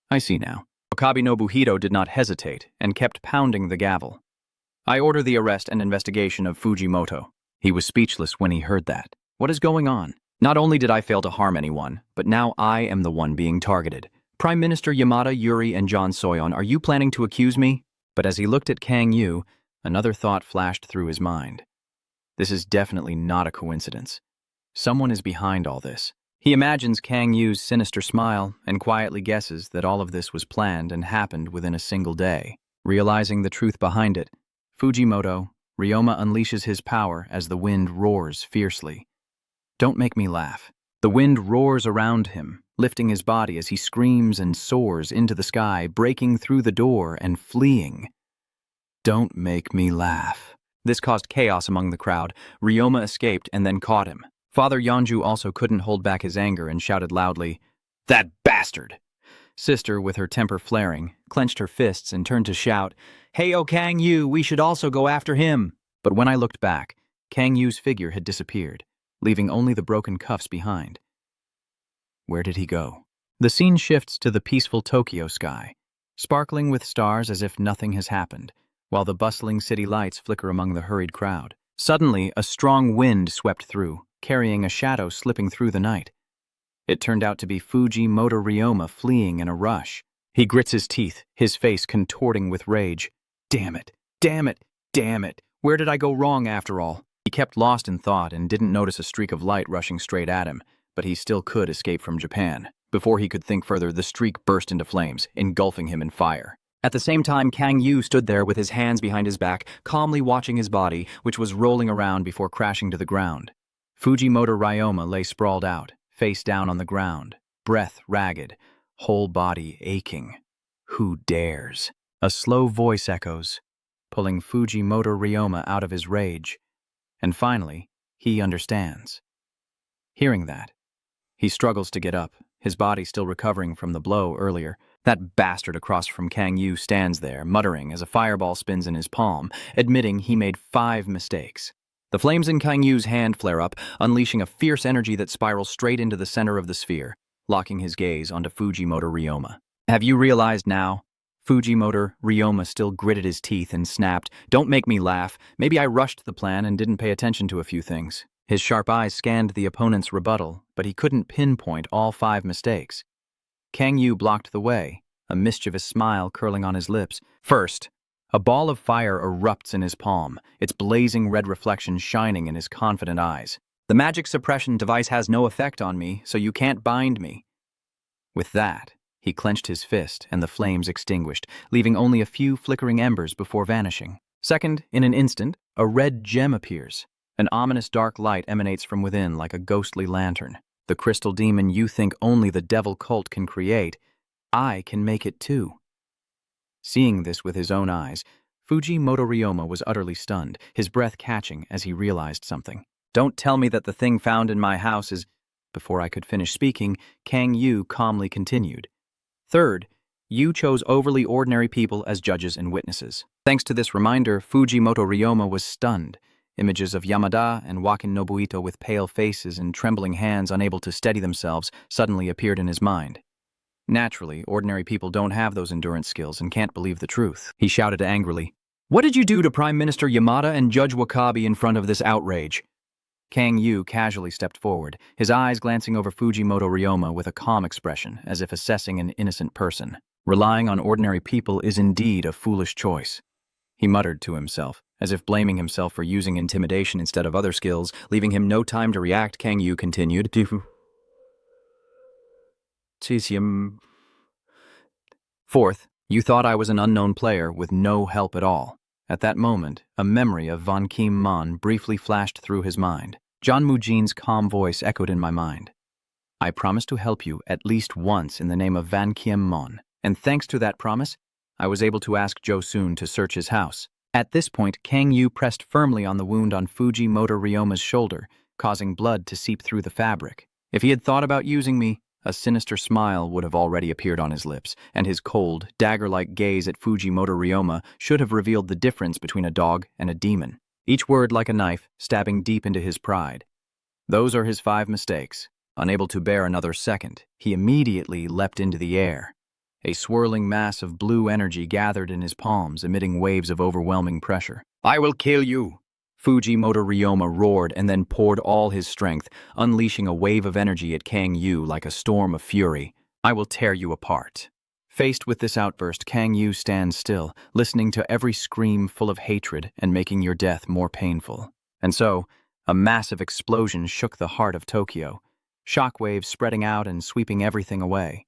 "I see now." Okabe Nobuhito did not hesitate and kept pounding the gavel. I order the arrest and investigation of Fujimoto. He was speechless when he heard that. What is going on? Not only did I fail to harm anyone, but now I am the one being targeted. Prime Minister Yamada, Yuri, and John Soyeon, are you planning to accuse me? But as he looked at Kang Yu, another thought flashed through his mind. This is definitely not a coincidence. Someone is behind all this. He imagines Kang Yu's sinister smile and quietly guesses that all of this was planned and happened within a single day. Realizing the truth behind it, Fujimoto, Ryoma unleashes his power as the wind roars fiercely. Don't make me laugh. The wind roars around him, lifting his body as he screams and soars into the sky, breaking through the door and fleeing. Don't make me laugh. This caused chaos among the crowd. Ryoma escaped and then caught him. Father Yeonju also couldn't hold back his anger and shouted loudly, "That bastard!" Sister, with her temper flaring, clenched her fists and turned to shout, "Hey, oh Kang Yu, we should also go after him!" But when I looked back, Kang Yu's figure had disappeared, leaving only the broken cuffs behind. Where did he go? The scene shifts to the peaceful Tokyo sky, sparkling with stars as if nothing has happened, while the bustling city lights flicker among the hurried crowd. Suddenly, a strong wind swept through, carrying a shadow slipping through the night. It turned out to be Fujimoto Ryoma fleeing in a rush. He grits his teeth, his face contorting with rage. Damn it, damn it, damn it. Where did I go wrong after all? He kept lost in thought and didn't notice a streak of light rushing straight at him, but he still could escape from Japan. Before he could think further, the streak burst into flames, engulfing him in fire. At the same time, Kang Yu stood there with his hands behind his back, calmly watching his body, which was rolling around before crashing to the ground. Fujimoto Ryoma lay sprawled out, face down on the ground, breath ragged, whole body aching. Who dares? A slow voice echoes, pulling Fujimoto Ryoma out of his rage. And finally, he understands. Hearing that, he struggles to get up, his body still recovering from the blow earlier. That bastard across from Kang Yu stands there, muttering as a fireball spins in his palm, admitting he made 5 mistakes. The flames in Kang Yu's hand flare up, unleashing a fierce energy that spirals straight into the center of the sphere, locking his gaze onto Fujimoto Ryoma. Have you realized now? Fujimoto Ryoma still gritted his teeth and snapped, "Don't make me laugh. Maybe I rushed the plan and didn't pay attention to a few things." His sharp eyes scanned the opponent's rebuttal, but he couldn't pinpoint all 5 mistakes. Kang Yu blocked the way, a mischievous smile curling on his lips. First, a ball of fire erupts in his palm, its blazing red reflection shining in his confident eyes. "The magic suppression device has no effect on me, so you can't bind me." With that, he clenched his fist and the flames extinguished, leaving only a few flickering embers before vanishing. Second, in an instant, a red gem appears. An ominous dark light emanates from within like a ghostly lantern. The crystal demon you think only the devil cult can create, I can make it too. Seeing this with his own eyes, Fujimoto Ryoma was utterly stunned, his breath catching as he realized something. "Don't tell me that the thing found in my house is—" Before I could finish speaking, Kang Yu calmly continued. "Third, you chose overly ordinary people as judges and witnesses." Thanks to this reminder, Fujimoto Ryoma was stunned. Images of Yamada and Wakin Nobuito with pale faces and trembling hands unable to steady themselves suddenly appeared in his mind. Naturally, ordinary people don't have those endurance skills and can't believe the truth. He shouted angrily, "What did you do to Prime Minister Yamada and Judge Wakabi in front of this outrage?" Kang Yu casually stepped forward, his eyes glancing over Fujimoto Ryoma with a calm expression, as if assessing an innocent person. Relying on ordinary people is indeed a foolish choice. He muttered to himself, as if blaming himself for using intimidation instead of other skills, leaving him no time to react. Kang Yu continued, "Fourth, you thought I was an unknown player with no help at all." At that moment, a memory of Van Kim Mon briefly flashed through his mind. John Mujin's calm voice echoed in my mind. "I promised to help you at least once in the name of Van Kim Mon, and thanks to that promise, I was able to ask Jo Soon to search his house." At this point, Kang Yu pressed firmly on the wound on Fujimoto Ryoma's shoulder, causing blood to seep through the fabric. If he had thought about using me, a sinister smile would have already appeared on his lips, and his cold, dagger-like gaze at Fujimoto Ryoma should have revealed the difference between a dog and a demon. Each word like a knife, stabbing deep into his pride. Those are his 5 mistakes. Unable to bear another second, he immediately leapt into the air. A swirling mass of blue energy gathered in his palms, emitting waves of overwhelming pressure. I will kill you. Fujimoto Ryoma roared and then poured all his strength, unleashing a wave of energy at Kang Yu like a storm of fury. I will tear you apart. Faced with this outburst, Kang Yu stands still, listening to every scream full of hatred and making your death more painful. And so, a massive explosion shook the heart of Tokyo, shockwaves spreading out and sweeping everything away.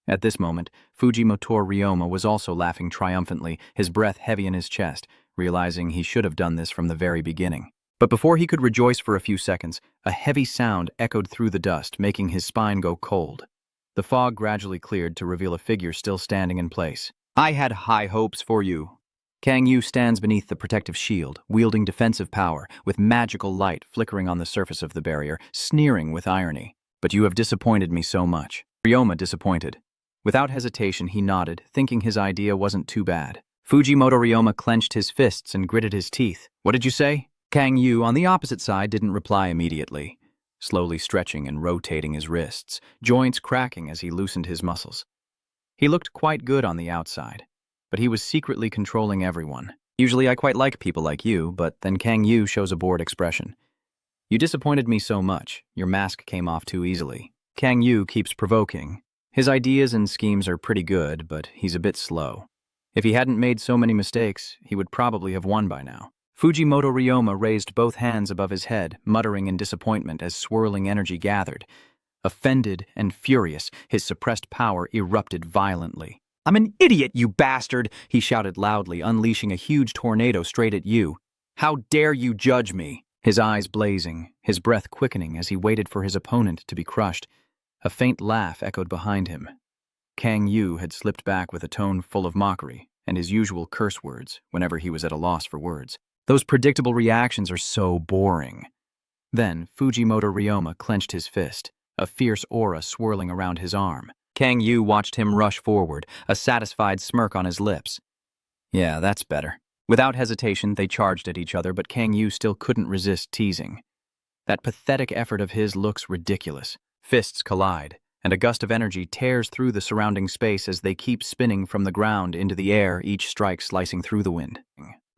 At this moment, Fujimoto Ryoma was also laughing triumphantly, his breath heavy in his chest, realizing he should have done this from the very beginning. But before he could rejoice for a few seconds, a heavy sound echoed through the dust, making his spine go cold. The fog gradually cleared to reveal a figure still standing in place. I had high hopes for you. Kang Yu stands beneath the protective shield, wielding defensive power, with magical light flickering on the surface of the barrier, sneering with irony. But you have disappointed me so much. Ryoma disappointed. Without hesitation, he nodded, thinking his idea wasn't too bad. Fujimoto Ryoma clenched his fists and gritted his teeth. What did you say? Kang Yu, on the opposite side, didn't reply immediately, slowly stretching and rotating his wrists, joints cracking as he loosened his muscles. He looked quite good on the outside, but he was secretly controlling everyone. Usually I quite like people like you, but then Kang Yu shows a bored expression. You disappointed me so much, your mask came off too easily. Kang Yu keeps provoking. His ideas and schemes are pretty good, but he's a bit slow. If he hadn't made so many mistakes, he would probably have won by now. Fujimoto Ryoma raised both hands above his head, muttering in disappointment as swirling energy gathered. Offended and furious, his suppressed power erupted violently. I'm an idiot, you bastard, he shouted loudly, unleashing a huge tornado straight at you. How dare you judge me? His eyes blazing, his breath quickening as he waited for his opponent to be crushed. A faint laugh echoed behind him. Kang Yu had slipped back with a tone full of mockery and his usual curse words whenever he was at a loss for words. Those predictable reactions are so boring. Then Fujimoto Ryoma clenched his fist, a fierce aura swirling around his arm. Kang Yu watched him rush forward, a satisfied smirk on his lips. Yeah, that's better. Without hesitation, they charged at each other, but Kang Yu still couldn't resist teasing. That pathetic effort of his looks ridiculous. Fists collide, and a gust of energy tears through the surrounding space as they keep spinning from the ground into the air, each strike slicing through the wind.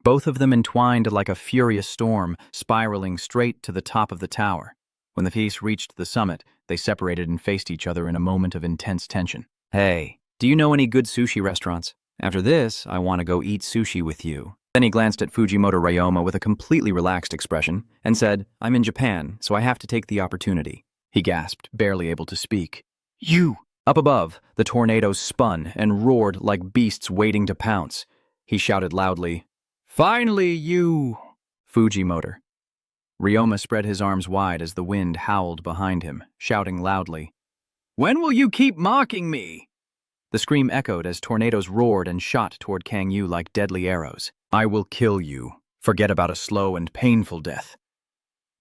Both of them entwined like a furious storm, spiraling straight to the top of the tower. When the piece reached the summit, they separated and faced each other in a moment of intense tension. Hey, do you know any good sushi restaurants? After this, I want to go eat sushi with you. Then he glanced at Fujimoto Ryoma with a completely relaxed expression and said, I'm in Japan, so I have to take the opportunity. He gasped, barely able to speak. You! Up above, the tornadoes spun and roared like beasts waiting to pounce. He shouted loudly, Finally, you! Fujimoto. Ryoma spread his arms wide as the wind howled behind him, shouting loudly, When will you keep mocking me? The scream echoed as tornadoes roared and shot toward Kang Yu like deadly arrows. I will kill you. Forget about a slow and painful death.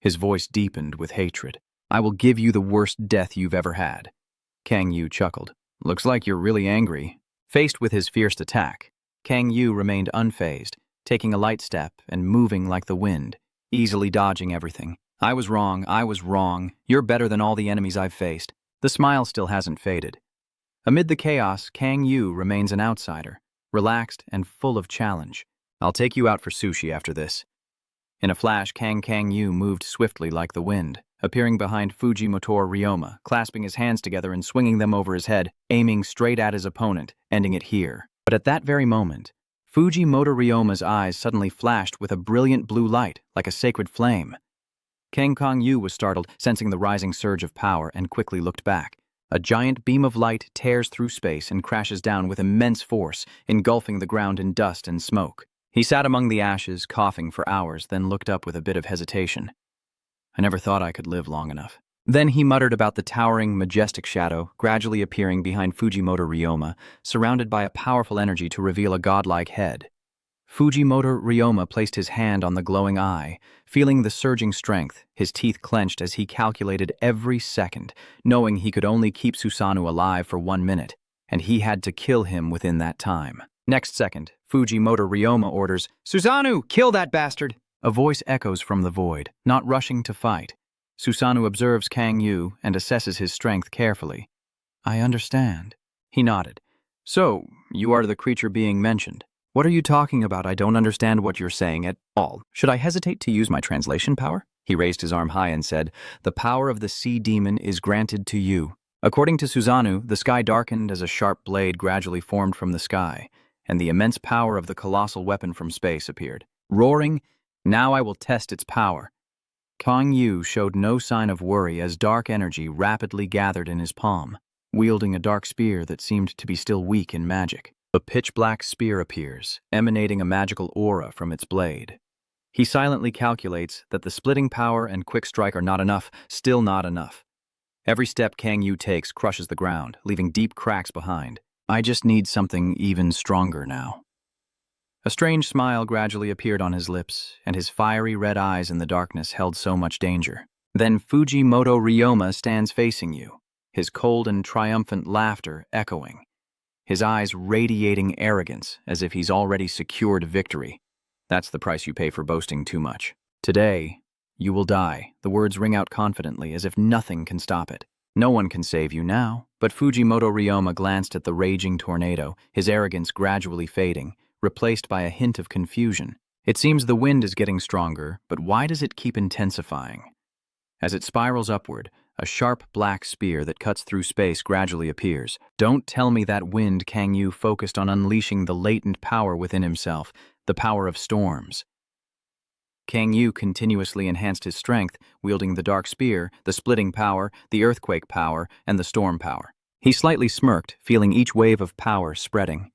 His voice deepened with hatred. I will give you the worst death you've ever had. Kang Yu chuckled. Looks like you're really angry. Faced with his fierce attack, Kang Yu remained unfazed, taking a light step and moving like the wind, easily dodging everything. I was wrong. You're better than all the enemies I've faced. The smile still hasn't faded. Amid the chaos, Kang Yu remains an outsider, relaxed and full of challenge. I'll take you out for sushi after this. In a flash, Kang Yu moved swiftly like the wind, appearing behind Fujimoto Ryoma, clasping his hands together and swinging them over his head, aiming straight at his opponent, ending it here. But at that very moment, Fujimoto Ryoma's eyes suddenly flashed with a brilliant blue light, like a sacred flame. Kang Yu was startled, sensing the rising surge of power, and quickly looked back. A giant beam of light tears through space and crashes down with immense force, engulfing the ground in dust and smoke. He sat among the ashes, coughing for hours, then looked up with a bit of hesitation. I never thought I could live long enough. Then he muttered about the towering, majestic shadow, gradually appearing behind Fujimoto Ryoma, surrounded by a powerful energy to reveal a godlike head. Fujimoto Ryoma placed his hand on the glowing eye, feeling the surging strength, his teeth clenched as he calculated every second, knowing he could only keep Susanoo alive for 1 minute, and he had to kill him within that time. Next second, Fujimoto Ryoma orders, Susanoo, kill that bastard! A voice echoes from the void, not rushing to fight. Susanoo observes Kang Yu and assesses his strength carefully. I understand. He nodded. So, you are the creature being mentioned. What are you talking about? I don't understand what you're saying at all. Should I hesitate to use my translation power? He raised his arm high and said, "The power of the sea demon is granted to you." According to Susanoo, the sky darkened as a sharp blade gradually formed from the sky, and the immense power of the colossal weapon from space appeared. Roaring, "Now I will test its power." Kang Yu showed no sign of worry as dark energy rapidly gathered in his palm, wielding a dark spear that seemed to be still weak in magic. A pitch-black spear appears, emanating a magical aura from its blade. He silently calculates that the splitting power and quick strike are not enough, still not enough. Every step Kang Yu takes crushes the ground, leaving deep cracks behind. I just need something even stronger now. A strange smile gradually appeared on his lips, and his fiery red eyes in the darkness held so much danger. Then Fujimoto Ryoma stands facing you, his cold and triumphant laughter echoing, his eyes radiating arrogance as if he's already secured victory. That's the price you pay for boasting too much. Today, you will die. The words ring out confidently as if nothing can stop it. No one can save you now, but Fujimoto Ryoma glanced at the raging tornado, his arrogance gradually fading, replaced by a hint of confusion. It seems the wind is getting stronger, but why does it keep intensifying? As it spirals upward, a sharp black spear that cuts through space gradually appears. Don't tell me that wind. Kang Yu focused on unleashing the latent power within himself, the power of storms. Kang Yu continuously enhanced his strength, wielding the dark spear, the splitting power, the earthquake power, and the storm power. He slightly smirked, feeling each wave of power spreading.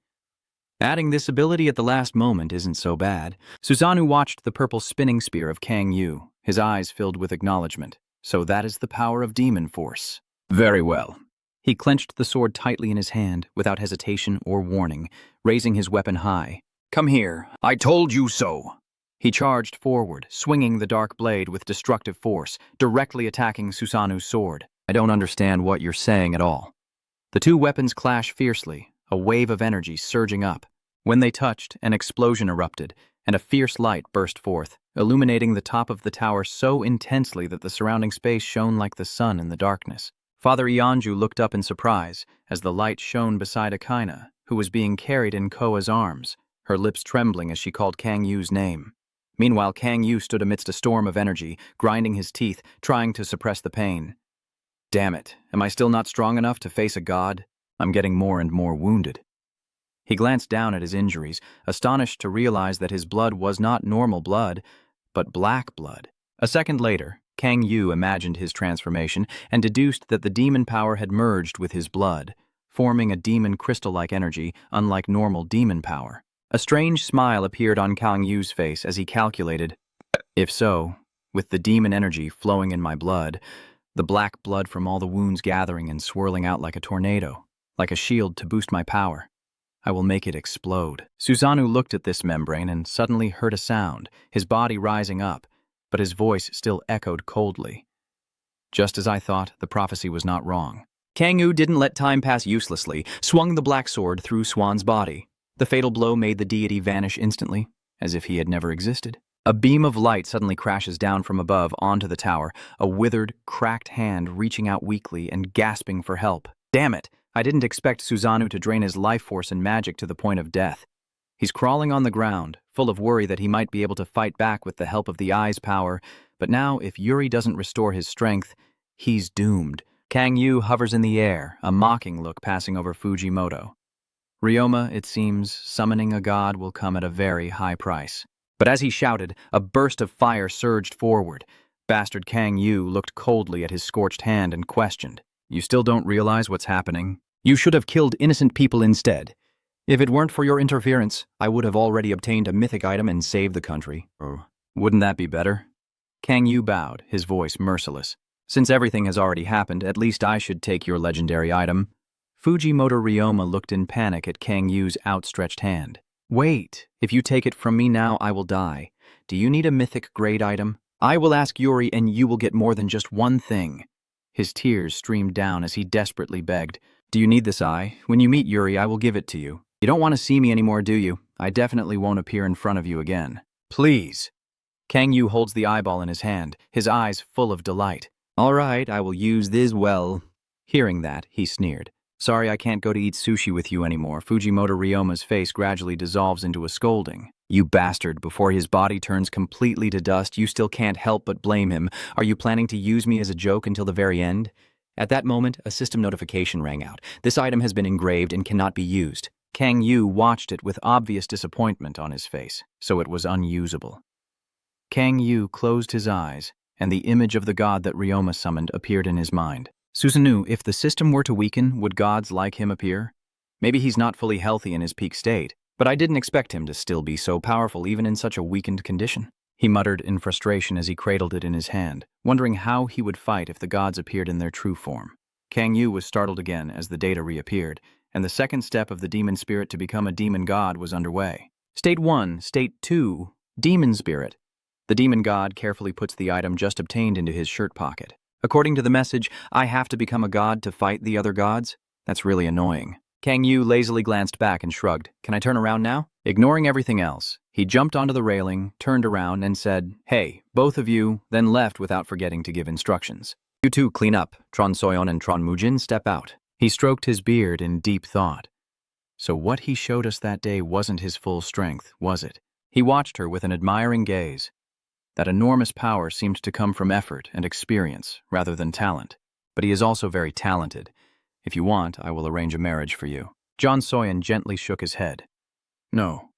Adding this ability at the last moment isn't so bad. Susanoo watched the purple spinning spear of Kang Yu, his eyes filled with acknowledgement. So that is the power of demon force. Very well. He clenched the sword tightly in his hand, without hesitation or warning, raising his weapon high. Come here, I told you so. He charged forward, swinging the dark blade with destructive force, directly attacking Susanoo's sword. I don't understand what you're saying at all. The two weapons clash fiercely, a wave of energy surging up. When they touched, an explosion erupted, and a fierce light burst forth, illuminating the top of the tower so intensely that the surrounding space shone like the sun in the darkness. Father Ianju looked up in surprise as the light shone beside Akaina, who was being carried in Koa's arms, her lips trembling as she called Kang Yu's name. Meanwhile, Kang Yu stood amidst a storm of energy, grinding his teeth, trying to suppress the pain. Damn it, am I still not strong enough to face a god? I'm getting more and more wounded. He glanced down at his injuries, astonished to realize that his blood was not normal blood, but black blood. A second later, Kang Yu imagined his transformation and deduced that the demon power had merged with his blood, forming a demon crystal-like energy, unlike normal demon power. A strange smile appeared on Kang Yu's face as he calculated, if so, with the demon energy flowing in my blood, the black blood from all the wounds gathering and swirling out like a tornado, like a shield to boost my power, I will make it explode. Susanoo looked at this membrane and suddenly heard a sound, his body rising up, but his voice still echoed coldly. Just as I thought, the prophecy was not wrong. Kang Yu didn't let time pass uselessly, swung the black sword through Swan's body. The fatal blow made the deity vanish instantly, as if he had never existed. A beam of light suddenly crashes down from above onto the tower, a withered, cracked hand reaching out weakly and gasping for help. Damn it! I didn't expect Susanoo to drain his life force and magic to the point of death. He's crawling on the ground, full of worry that he might be able to fight back with the help of the eye's power, but now if Yuri doesn't restore his strength, he's doomed. Kang Yu hovers in the air, a mocking look passing over Fujimoto. Ryoma, it seems, summoning a god will come at a very high price. But as he shouted, a burst of fire surged forward. Bastard Kang Yu looked coldly at his scorched hand and questioned. You still don't realize what's happening? You should have killed innocent people instead. If it weren't for your interference, I would have already obtained a mythic item and saved the country. Oh, wouldn't that be better? Kang Yu bowed, his voice merciless. Since everything has already happened, at least I should take your legendary item. Fujimoto Ryoma looked in panic at Kang Yu's outstretched hand. Wait, if you take it from me now, I will die. Do you need a mythic grade item? I will ask Yuri and you will get more than just one thing. His tears streamed down as he desperately begged. Do you need this eye? When you meet Yuri, I will give it to you. You don't want to see me anymore, do you? I definitely won't appear in front of you again. Please. Kang Yu holds the eyeball in his hand, his eyes full of delight. All right, I will use this well. Hearing that, he sneered. Sorry I can't go to eat sushi with you anymore. Fujimoto Ryoma's face gradually dissolves into a scolding. You bastard, before his body turns completely to dust, you still can't help but blame him. Are you planning to use me as a joke until the very end? At that moment, a system notification rang out. This item has been engraved and cannot be used. Kang Yu watched it with obvious disappointment on his face, so it was unusable. Kang Yu closed his eyes, and the image of the god that Ryoma summoned appeared in his mind. Susanoo, if the system were to weaken, would gods like him appear? Maybe he's not fully healthy in his peak state, but I didn't expect him to still be so powerful even in such a weakened condition. He muttered in frustration as he cradled it in his hand, wondering how he would fight if the gods appeared in their true form. Kang Yu was startled again as the data reappeared, and the second step of the demon spirit to become a demon god was underway. State 1, State 2, Demon Spirit. The demon god carefully puts the item just obtained into his shirt pocket. According to the message, I have to become a god to fight the other gods? That's really annoying. Kang Yu lazily glanced back and shrugged. Can I turn around now? Ignoring everything else, he jumped onto the railing, turned around, and said, Hey, both of you, then left without forgetting to give instructions. You two clean up. Tron Soyeon and Tron Mujin step out. He stroked his beard in deep thought. So what he showed us that day wasn't his full strength, was it? He watched her with an admiring gaze. That enormous power seemed to come from effort and experience rather than talent. But he is also very talented. If you want, I will arrange a marriage for you. John Soyeon gently shook his head. No.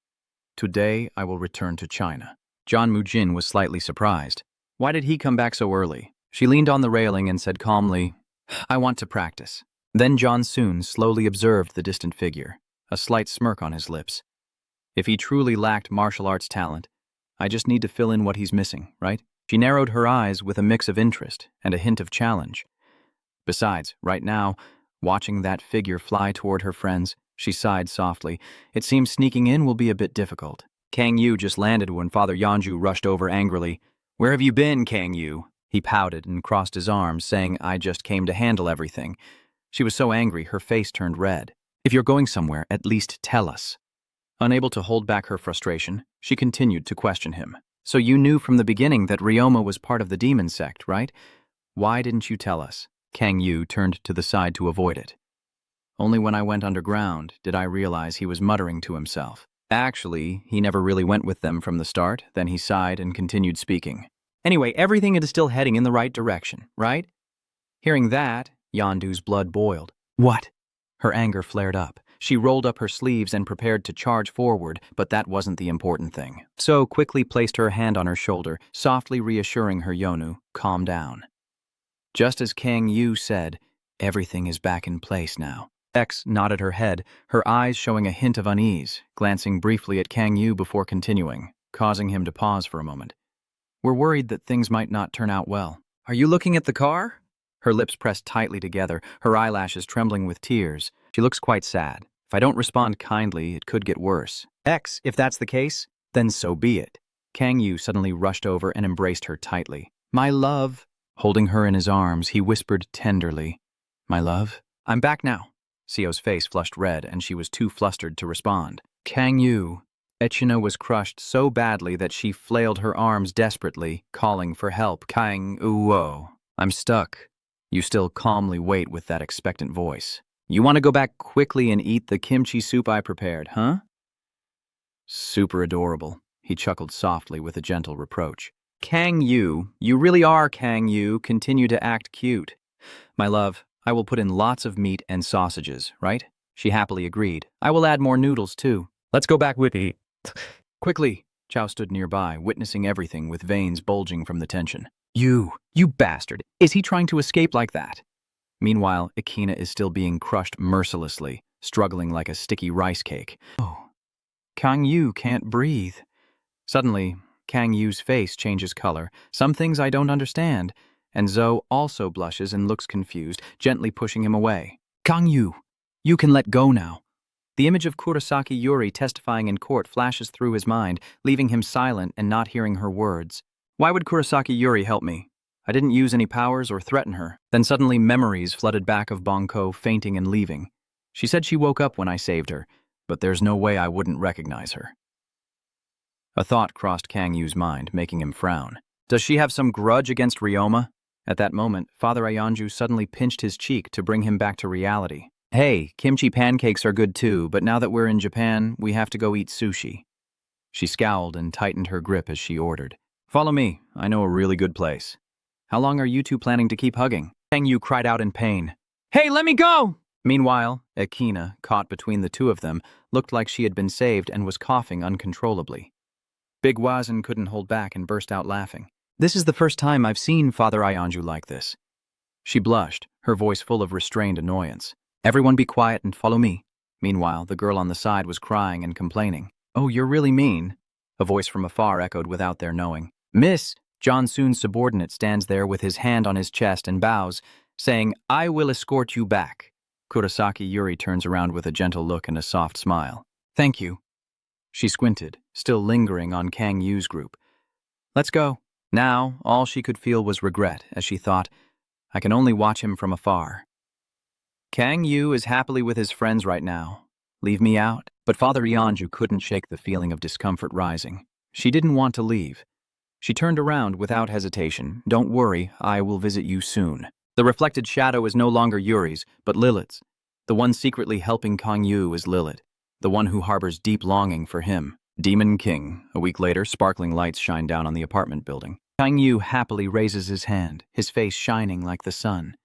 Today I will return to China. John Mujin was slightly surprised. Why did he come back so early? She leaned on the railing and said calmly, I want to practice. Then John Soon slowly observed the distant figure, a slight smirk on his lips. If he truly lacked martial arts talent, I just need to fill in what he's missing, right? She narrowed her eyes with a mix of interest and a hint of challenge. Besides, right now, watching that figure fly toward her friends, she sighed softly. It seems sneaking in will be a bit difficult. Kang Yu just landed when Father Yanju rushed over angrily. Where have you been, Kang Yu? He pouted and crossed his arms, saying, I just came to handle everything. She was so angry, her face turned red. If you're going somewhere, at least tell us. Unable to hold back her frustration, she continued to question him. So you knew from the beginning that Ryoma was part of the demon sect, right? Why didn't you tell us? Kang Yu turned to the side to avoid it. Only when I went underground did I realize he was muttering to himself. Actually, he never really went with them from the start. Then he sighed and continued speaking. Anyway, everything is still heading in the right direction, right? Hearing that, Yandu's blood boiled. What? Her anger flared up. She rolled up her sleeves and prepared to charge forward, but that wasn't the important thing. So quickly placed her hand on her shoulder, softly reassuring her Yonu, calm down. Just as Kang Yu said, everything is back in place now. X nodded her head, her eyes showing a hint of unease, glancing briefly at Kang Yu before continuing, causing him to pause for a moment. We're worried that things might not turn out well. Are you looking at the car? Her lips pressed tightly together, her eyelashes trembling with tears. She looks quite sad. If I don't respond kindly, it could get worse. X, if that's the case, then so be it. Kang Yu suddenly rushed over and embraced her tightly. My love. Holding her in his arms, he whispered tenderly, My love? I'm back now. Sio's face flushed red, and she was too flustered to respond. Kang Yu. Echino was crushed so badly that she flailed her arms desperately, calling for help. Kang Uo. I'm stuck. You still calmly wait with that expectant voice. You want to go back quickly and eat the kimchi soup I prepared, huh? Super adorable. He chuckled softly with a gentle reproach. Kang Yu, you really are Kang Yu. Continue to act cute. My love, I will put in lots of meat and sausages, right? She happily agreed. I will add more noodles, too. Let's go back with it. Quickly. Chow stood nearby, witnessing everything with veins bulging from the tension. You bastard. Is he trying to escape like that? Meanwhile, Akina is still being crushed mercilessly, struggling like a sticky rice cake. Oh, Kang Yu can't breathe. Suddenly, Kang Yu's face changes color. Some things I don't understand. And Zoe also blushes and looks confused, gently pushing him away. Kang Yu, you can let go now. The image of Kurosaki Yuri testifying in court flashes through his mind, leaving him silent and not hearing her words. Why would Kurosaki Yuri help me? I didn't use any powers or threaten her. Then suddenly memories flooded back of Bonko fainting and leaving. She said she woke up when I saved her, but there's no way I wouldn't recognize her. A thought crossed Kang Yu's mind, making him frown. Does she have some grudge against Ryoma? At that moment, Father Ayanju suddenly pinched his cheek to bring him back to reality. Hey, kimchi pancakes are good too, but now that we're in Japan, we have to go eat sushi. She scowled and tightened her grip as she ordered. Follow me, I know a really good place. How long are you two planning to keep hugging? Kang Yu cried out in pain. Hey, let me go! Meanwhile, Akina, caught between the two of them, looked like she had been saved and was coughing uncontrollably. Big Wazin couldn't hold back and burst out laughing. This is the first time I've seen Father Ionju like this. She blushed, her voice full of restrained annoyance. Everyone be quiet and follow me. Meanwhile, the girl on the side was crying and complaining. Oh, you're really mean. A voice from afar echoed without their knowing. Miss! John Soon's subordinate stands there with his hand on his chest and bows, saying, I will escort you back. Kurosaki Yuri turns around with a gentle look and a soft smile. Thank you. She squinted, still lingering on Kang Yu's group. Let's go. Now, all she could feel was regret as she thought, I can only watch him from afar. Kang Yu is happily with his friends right now. Leave me out. But Father Ionju couldn't shake the feeling of discomfort rising. She didn't want to leave. She turned around without hesitation. Don't worry, I will visit you soon. The reflected shadow is no longer Yuri's, but Lilith's. The one secretly helping Kang Yu is Lilith, the one who harbors deep longing for him. Demon King. A week later, sparkling lights shine down on the apartment building. Kang Yu happily raises his hand, his face shining like the sun.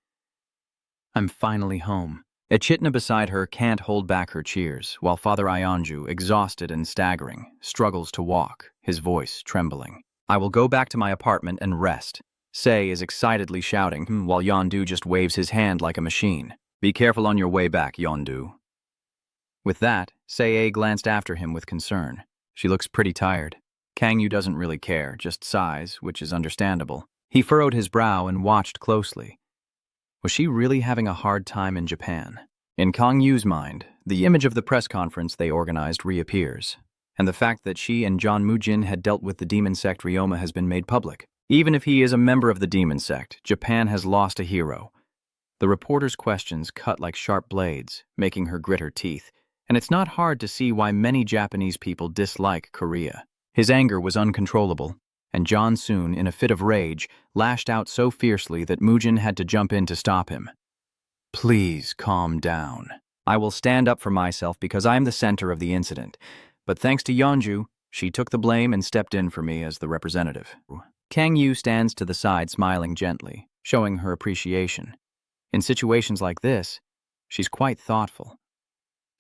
I'm finally home. Echidna beside her can't hold back her cheers, while Father Ionju, exhausted and staggering, struggles to walk, his voice trembling. I will go back to my apartment and rest. Sei is excitedly shouting, while Yondu just waves his hand like a machine. Be careful on your way back, Yondu. With that, Sei glanced after him with concern. She looks pretty tired. Kang Yu doesn't really care, just sighs, which is understandable. He furrowed his brow and watched closely. Was she really having a hard time in Japan? In Kang Yu's mind, the image of the press conference they organized reappears, and the fact that she and John Mujin had dealt with the demon sect Ryoma has been made public. Even if he is a member of the demon sect, Japan has lost a hero. The reporter's questions cut like sharp blades, making her grit her teeth, and it's not hard to see why many Japanese people dislike Korea. His anger was uncontrollable, and John Soon, in a fit of rage, lashed out so fiercely that Mujin had to jump in to stop him. Please calm down. I will stand up for myself because I am the center of the incident. But thanks to Yeonju, she took the blame and stepped in for me as the representative. Kang Yu stands to the side smiling gently, showing her appreciation. In situations like this, she's quite thoughtful.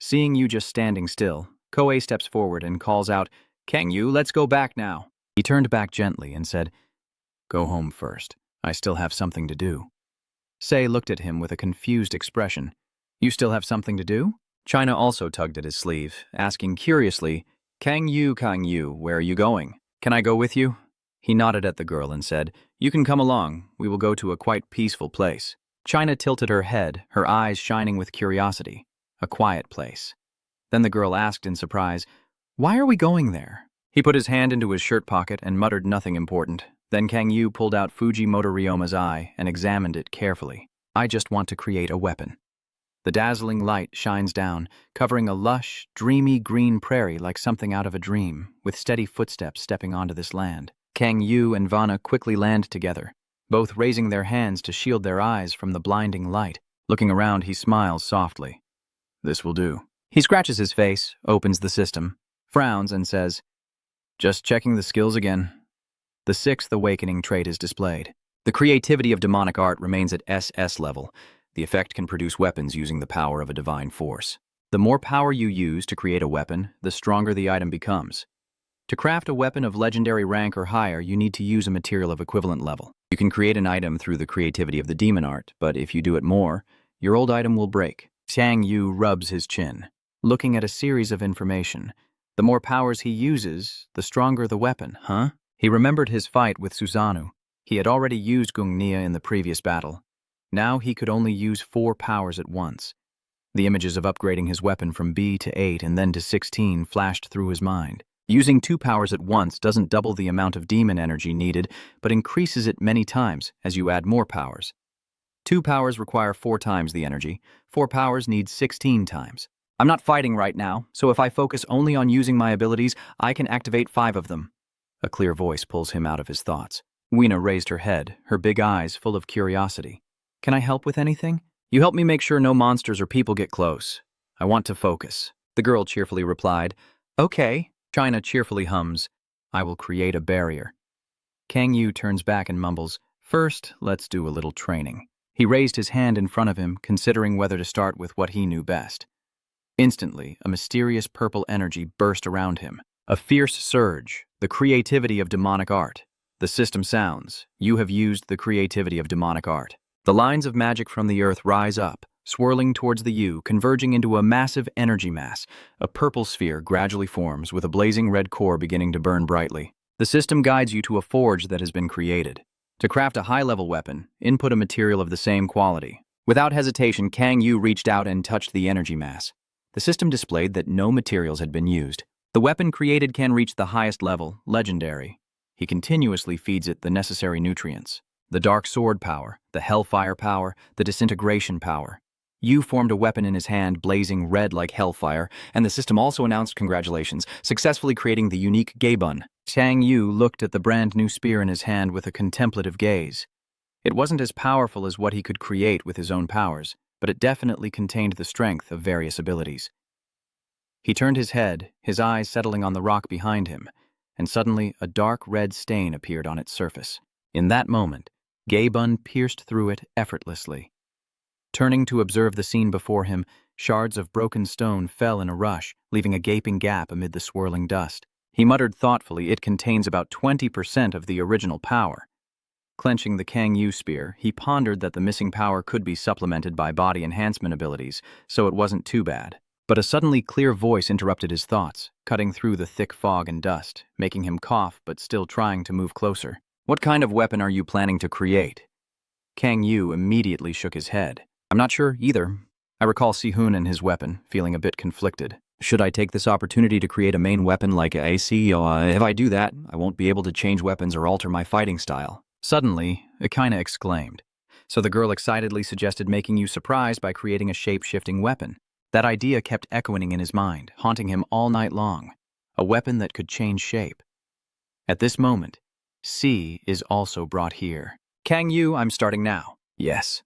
Seeing Yu just standing still, Koei steps forward and calls out, Kang Yu, let's go back now. He turned back gently and said, Go home first. I still have something to do. Sei looked at him with a confused expression. You still have something to do? China also tugged at his sleeve, asking curiously, Kang Yu, where are you going? Can I go with you? He nodded at the girl and said, You can come along. We will go to a quite peaceful place. China tilted her head, her eyes shining with curiosity. A quiet place. Then the girl asked in surprise, Why are we going there? He put his hand into his shirt pocket and muttered nothing important. Then Kang Yu pulled out Fujimoto Ryoma's eye and examined it carefully. I just want to create a weapon. The dazzling light shines down, covering a lush, dreamy green prairie like something out of a dream, with steady footsteps stepping onto this land. Kang Yu and Vanna quickly land together, both raising their hands to shield their eyes from the blinding light. Looking around, he smiles softly. This will do. He scratches his face, opens the system, frowns and says, Just checking the skills again. The sixth awakening trait is displayed. The creativity of demonic art remains at SS level. The effect can produce weapons using the power of a divine force. The more power you use to create a weapon, the stronger the item becomes. To craft a weapon of legendary rank or higher, you need to use a material of equivalent level. You can create an item through the creativity of the demon art, but if you do it more, your old item will break. Kang Yu rubs his chin, looking at a series of information. The more powers he uses, the stronger the weapon, huh? He remembered his fight with Susanoo. He had already used Gungnea in the previous battle. Now he could only use 4 powers at once. The images of upgrading his weapon from B to 8 and then to 16 flashed through his mind. Using 2 powers at once doesn't double the amount of demon energy needed, but increases it many times as you add more powers. 2 powers require 4 times the energy. 4 powers need 16 times. I'm not fighting right now, so if I focus only on using my abilities, I can activate 5 of them. A clear voice pulls him out of his thoughts. Weena raised her head, her big eyes full of curiosity. Can I help with anything? You help me make sure no monsters or people get close. I want to focus. The girl cheerfully replied, Okay. China cheerfully hums, I will create a barrier. Kang Yu turns back and mumbles, First, let's do a little training. He raised his hand in front of him, considering whether to start with what he knew best. Instantly, a mysterious purple energy burst around him. A fierce surge, the creativity of demonic art. The system sounds, You have used the creativity of demonic art. The lines of magic from the earth rise up, swirling towards the U, converging into a massive energy mass. A purple sphere gradually forms, with a blazing red core beginning to burn brightly. The system guides you to a forge that has been created. To craft a high-level weapon, input a material of the same quality. Without hesitation, Kang Yu reached out and touched the energy mass. The system displayed that no materials had been used. The weapon created can reach the highest level, legendary. He continuously feeds it the necessary nutrients. The dark sword power, the hellfire power, the disintegration power. Yu formed a weapon in his hand, blazing red like hellfire, and the system also announced congratulations, successfully creating the unique Gaebun. Kang Yu looked at the brand new spear in his hand with a contemplative gaze. It wasn't as powerful as what he could create with his own powers, but it definitely contained the strength of various abilities. He turned his head, his eyes settling on the rock behind him, and suddenly a dark red stain appeared on its surface. In that moment, Gaebun pierced through it effortlessly. Turning to observe the scene before him, shards of broken stone fell in a rush, leaving a gaping gap amid the swirling dust. He muttered thoughtfully, It contains about 20% of the original power. Clenching the Kang Yu spear, he pondered that the missing power could be supplemented by body enhancement abilities, so it wasn't too bad. But a suddenly clear voice interrupted his thoughts, cutting through the thick fog and dust, making him cough but still trying to move closer. What kind of weapon are you planning to create? Kang Yu immediately shook his head. I'm not sure either. I recall Si-Hun and his weapon, feeling a bit conflicted. Should I take this opportunity to create a main weapon like AC? If I do that, I won't be able to change weapons or alter my fighting style. Suddenly, Akina exclaimed. So the girl excitedly suggested making you surprised by creating a shape-shifting weapon. That idea kept echoing in his mind, haunting him all night long. A weapon that could change shape. At this moment, C is also brought here. Kang Yu, I'm starting now. Yes.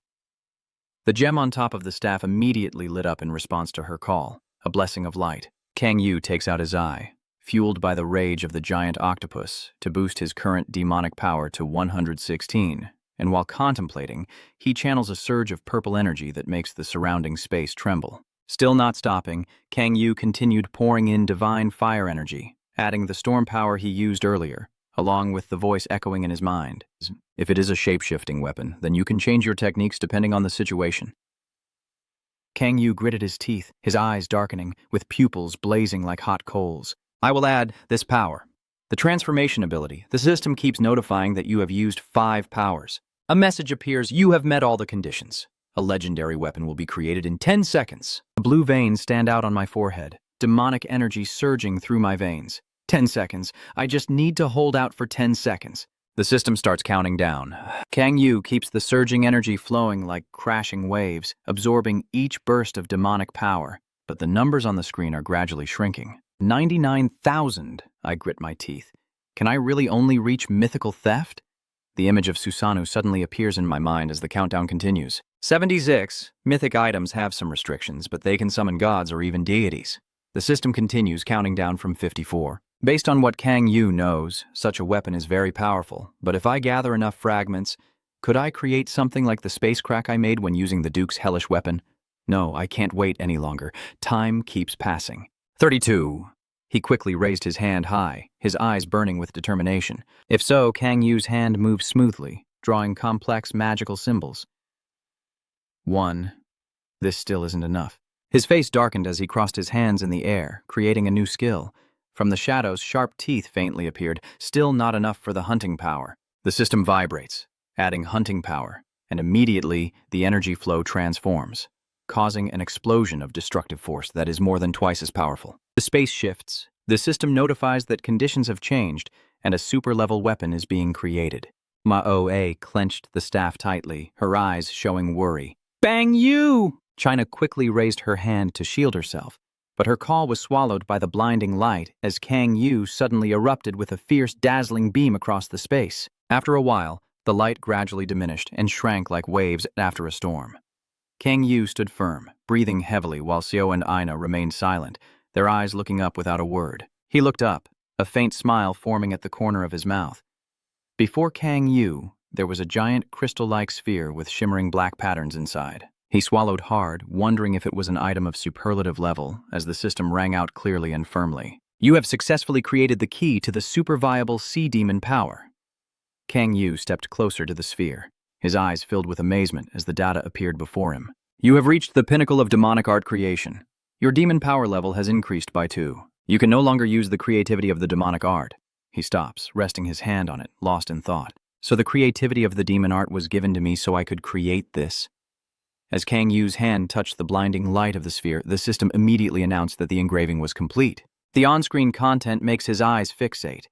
The gem on top of the staff immediately lit up in response to her call, a blessing of light. Kang Yu takes out his eye, fueled by the rage of the giant octopus, to boost his current demonic power to 116, and while contemplating, he channels a surge of purple energy that makes the surrounding space tremble. Still not stopping, Kang Yu continued pouring in divine fire energy, adding the storm power he used earlier, along with the voice echoing in his mind. If it is a shape-shifting weapon, then you can change your techniques depending on the situation. Kang Yu gritted his teeth, his eyes darkening, with pupils blazing like hot coals. I will add this power. The transformation ability. The system keeps notifying that you have used 5 powers. A message appears, you have met all the conditions. A legendary weapon will be created in 10 seconds. Blue veins stand out on my forehead, demonic energy surging through my veins. 10 seconds. I just need to hold out for 10 seconds. The system starts counting down. Kang Yu keeps the surging energy flowing like crashing waves, absorbing each burst of demonic power. But the numbers on the screen are gradually shrinking. 99,000, I grit my teeth. Can I really only reach mythical theft? The image of Susanoo suddenly appears in my mind as the countdown continues. 76, mythic items have some restrictions, but they can summon gods or even deities. The system continues, counting down from 54. Based on what Kang Yu knows, such a weapon is very powerful, but if I gather enough fragments, could I create something like the space crack I made when using the Duke's hellish weapon? No, I can't wait any longer. Time keeps passing. 32. He quickly raised his hand high, his eyes burning with determination. If so, Kang Yu's hand moved smoothly, drawing complex magical symbols. 1. This still isn't enough. His face darkened as he crossed his hands in the air, creating a new skill. From the shadows, sharp teeth faintly appeared, still not enough for the hunting power. The system vibrates, adding hunting power, and immediately the energy flow transforms, causing an explosion of destructive force that is more than twice as powerful. The space shifts. The system notifies that conditions have changed, and a super-level weapon is being created. Ma-O-A clenched the staff tightly, her eyes showing worry. Bang you! China quickly raised her hand to shield herself, but her call was swallowed by the blinding light as Kang Yu suddenly erupted with a fierce, dazzling beam across the space. After a while, the light gradually diminished and shrank like waves after a storm. Kang Yu stood firm, breathing heavily while Xiao and Aina remained silent, their eyes looking up without a word. He looked up, a faint smile forming at the corner of his mouth. Before Kang Yu, there was a giant crystal-like sphere with shimmering black patterns inside. He swallowed hard, wondering if it was an item of superlative level, as the system rang out clearly and firmly. You have successfully created the key to the super-viable sea demon power. Kang Yu stepped closer to the sphere, his eyes filled with amazement as the data appeared before him. You have reached the pinnacle of demonic art creation. Your demon power level has increased by 2. You can no longer use the creativity of the demonic art. He stops, resting his hand on it, lost in thought. So the creativity of the demon art was given to me so I could create this. As Kang Yu's hand touched the blinding light of the sphere, the system immediately announced that the engraving was complete. The on-screen content makes his eyes fixate.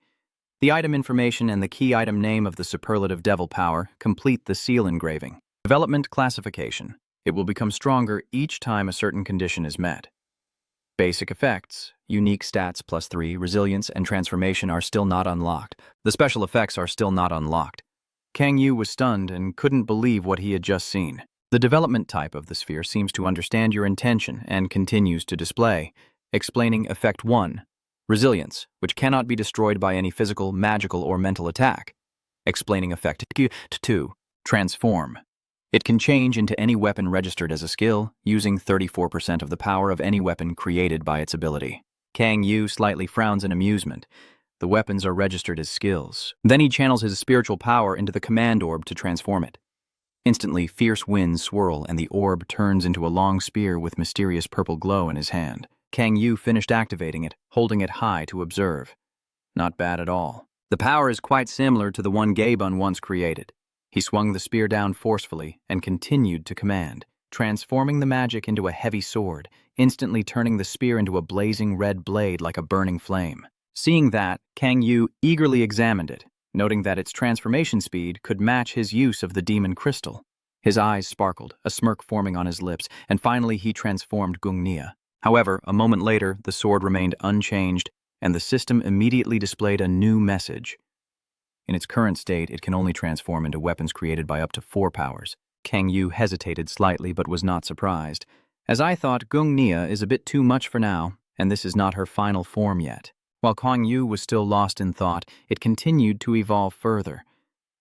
The item information and the key item name of the superlative devil power complete the seal engraving. Development classification. It will become stronger each time a certain condition is met. Basic effects. Unique stats +3, resilience, and transformation are still not unlocked. The special effects are still not unlocked. Kang Yu was stunned and couldn't believe what he had just seen. The development type of the sphere seems to understand your intention and continues to display, explaining Effect 1, Resilience, which cannot be destroyed by any physical, magical, or mental attack. Explaining Effect 2, Transform. It can change into any weapon registered as a skill, using 34% of the power of any weapon created by its ability. Kang Yu slightly frowns in amusement. The weapons are registered as skills. Then he channels his spiritual power into the command orb to transform it. Instantly, fierce winds swirl and the orb turns into a long spear with mysterious purple glow in his hand. Kang Yu finished activating it, holding it high to observe. Not bad at all. The power is quite similar to the one Gaebun once created. He swung the spear down forcefully and continued to command, transforming the magic into a heavy sword, instantly turning the spear into a blazing red blade like a burning flame. Seeing that, Kang Yu eagerly examined it, noting that its transformation speed could match his use of the demon crystal. His eyes sparkled, a smirk forming on his lips, and finally he transformed Gungnea. However, a moment later, the sword remained unchanged, and the system immediately displayed a new message. In its current state, it can only transform into weapons created by up to 4 powers. Kang Yu hesitated slightly but was not surprised, as I thought Gungnea is a bit too much for now, and this is not her final form yet. While Kang Yu was still lost in thought, it continued to evolve further.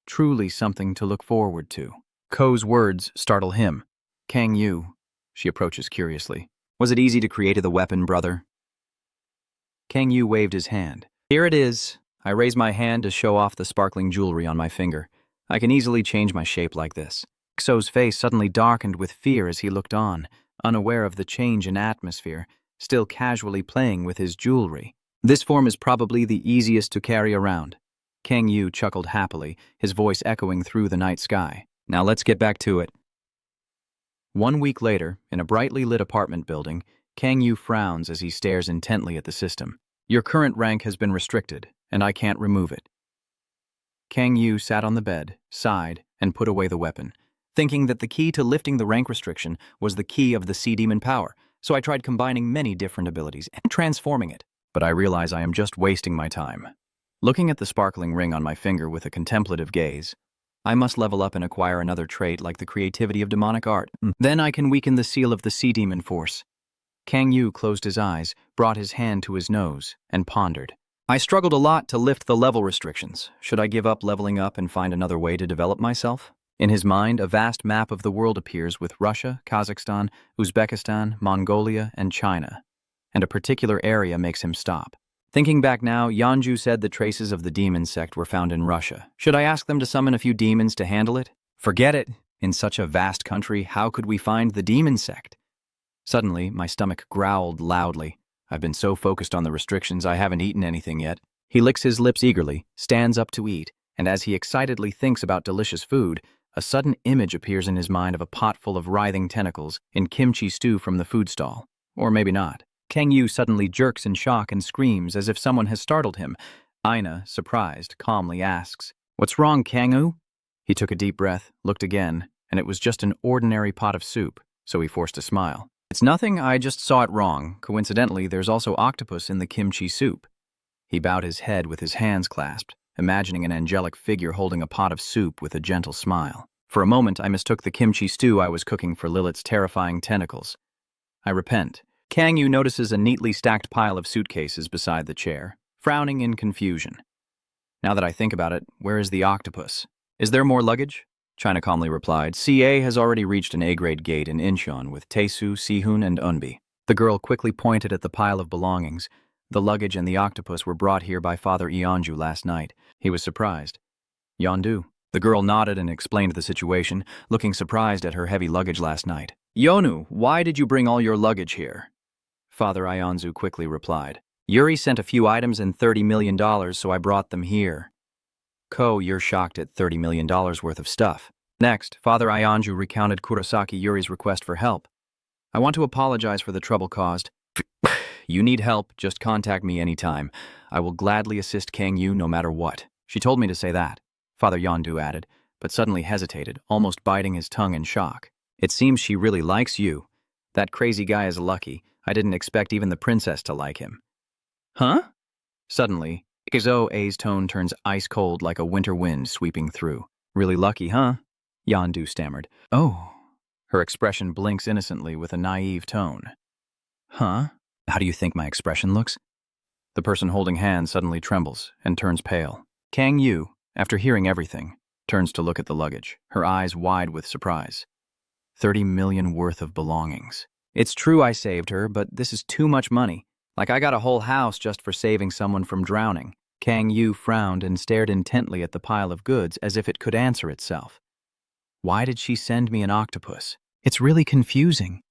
Truly something to look forward to. Ko's words startle him. Kang Yu, she approaches curiously. Was it easy to create the weapon, brother? Kang Yu waved his hand. Here it is. I raise my hand to show off the sparkling jewelry on my finger. I can easily change my shape like this. Xo's face suddenly darkened with fear as he looked on, unaware of the change in atmosphere, still casually playing with his jewelry. This form is probably the easiest to carry around. Kang Yu chuckled happily, his voice echoing through the night sky. Now let's get back to it. 1 week later, in a brightly lit apartment building, Kang Yu frowns as he stares intently at the system. Your current rank has been restricted, and I can't remove it. Kang Yu sat on the bed, sighed, and put away the weapon, thinking that the key to lifting the rank restriction was the key of the sea demon power, so I tried combining many different abilities and transforming it. But I realize I am just wasting my time. Looking at the sparkling ring on my finger with a contemplative gaze, I must level up and acquire another trait like the creativity of demonic art. Then I can weaken the seal of the sea demon force. Kang Yu closed his eyes, brought his hand to his nose, and pondered. I struggled a lot to lift the level restrictions. Should I give up leveling up and find another way to develop myself? In his mind, a vast map of the world appears with Russia, Kazakhstan, Uzbekistan, Mongolia, and China. And a particular area makes him stop. Thinking back now, Yanju said the traces of the demon sect were found in Russia. Should I ask them to summon a few demons to handle it? Forget it. In such a vast country, how could we find the demon sect? Suddenly, my stomach growled loudly. I've been so focused on the restrictions I haven't eaten anything yet. He licks his lips eagerly, stands up to eat, and as he excitedly thinks about delicious food, a sudden image appears in his mind of a pot full of writhing tentacles in kimchi stew from the food stall. Or maybe not. Kang Yu suddenly jerks in shock and screams as if someone has startled him. Aina, surprised, calmly asks, What's wrong, Kang Yu? He took a deep breath, looked again, and it was just an ordinary pot of soup, so he forced a smile. It's nothing, I just saw it wrong. Coincidentally, there's also octopus in the kimchi soup. He bowed his head with his hands clasped, imagining an angelic figure holding a pot of soup with a gentle smile. For a moment, I mistook the kimchi stew I was cooking for Lilith's terrifying tentacles. I repent. Kang Yu notices a neatly stacked pile of suitcases beside the chair, frowning in confusion. Now that I think about it, where is the octopus? Is there more luggage? China calmly replied, CA has already reached an A-grade gate in Incheon with Taesu, Sihun, and Eunbi. The girl quickly pointed at the pile of belongings. The luggage and the octopus were brought here by Father Yeonju last night. He was surprised. Yeondu. The girl nodded and explained the situation, looking surprised at her heavy luggage last night. Yonu, why did you bring all your luggage here? Father Ionzu quickly replied. Yuri sent a few items and $30 million, so I brought them here. Ko, you're shocked at $30 million worth of stuff. Next, Father Ionju recounted Kurosaki Yuri's request for help. I want to apologize for the trouble caused. You need help, just contact me anytime. I will gladly assist Kang Yu no matter what. She told me to say that, Father Yondu added, but suddenly hesitated, almost biting his tongue in shock. It seems she really likes you. That crazy guy is lucky. I didn't expect even the princess to like him. Huh? Suddenly, Ikazo A's tone turns ice cold like a winter wind sweeping through. Really lucky, huh? Yondu stammered. Oh. Her expression blinks innocently with a naive tone. Huh? How do you think my expression looks? The person holding hands suddenly trembles and turns pale. Kang Yu, after hearing everything, turns to look at the luggage, her eyes wide with surprise. 30 million worth of belongings. It's true I saved her, but this is too much money. Like I got a whole house just for saving someone from drowning. Kang Yu frowned and stared intently at the pile of goods as if it could answer itself. Why did she send me an octopus? It's really confusing.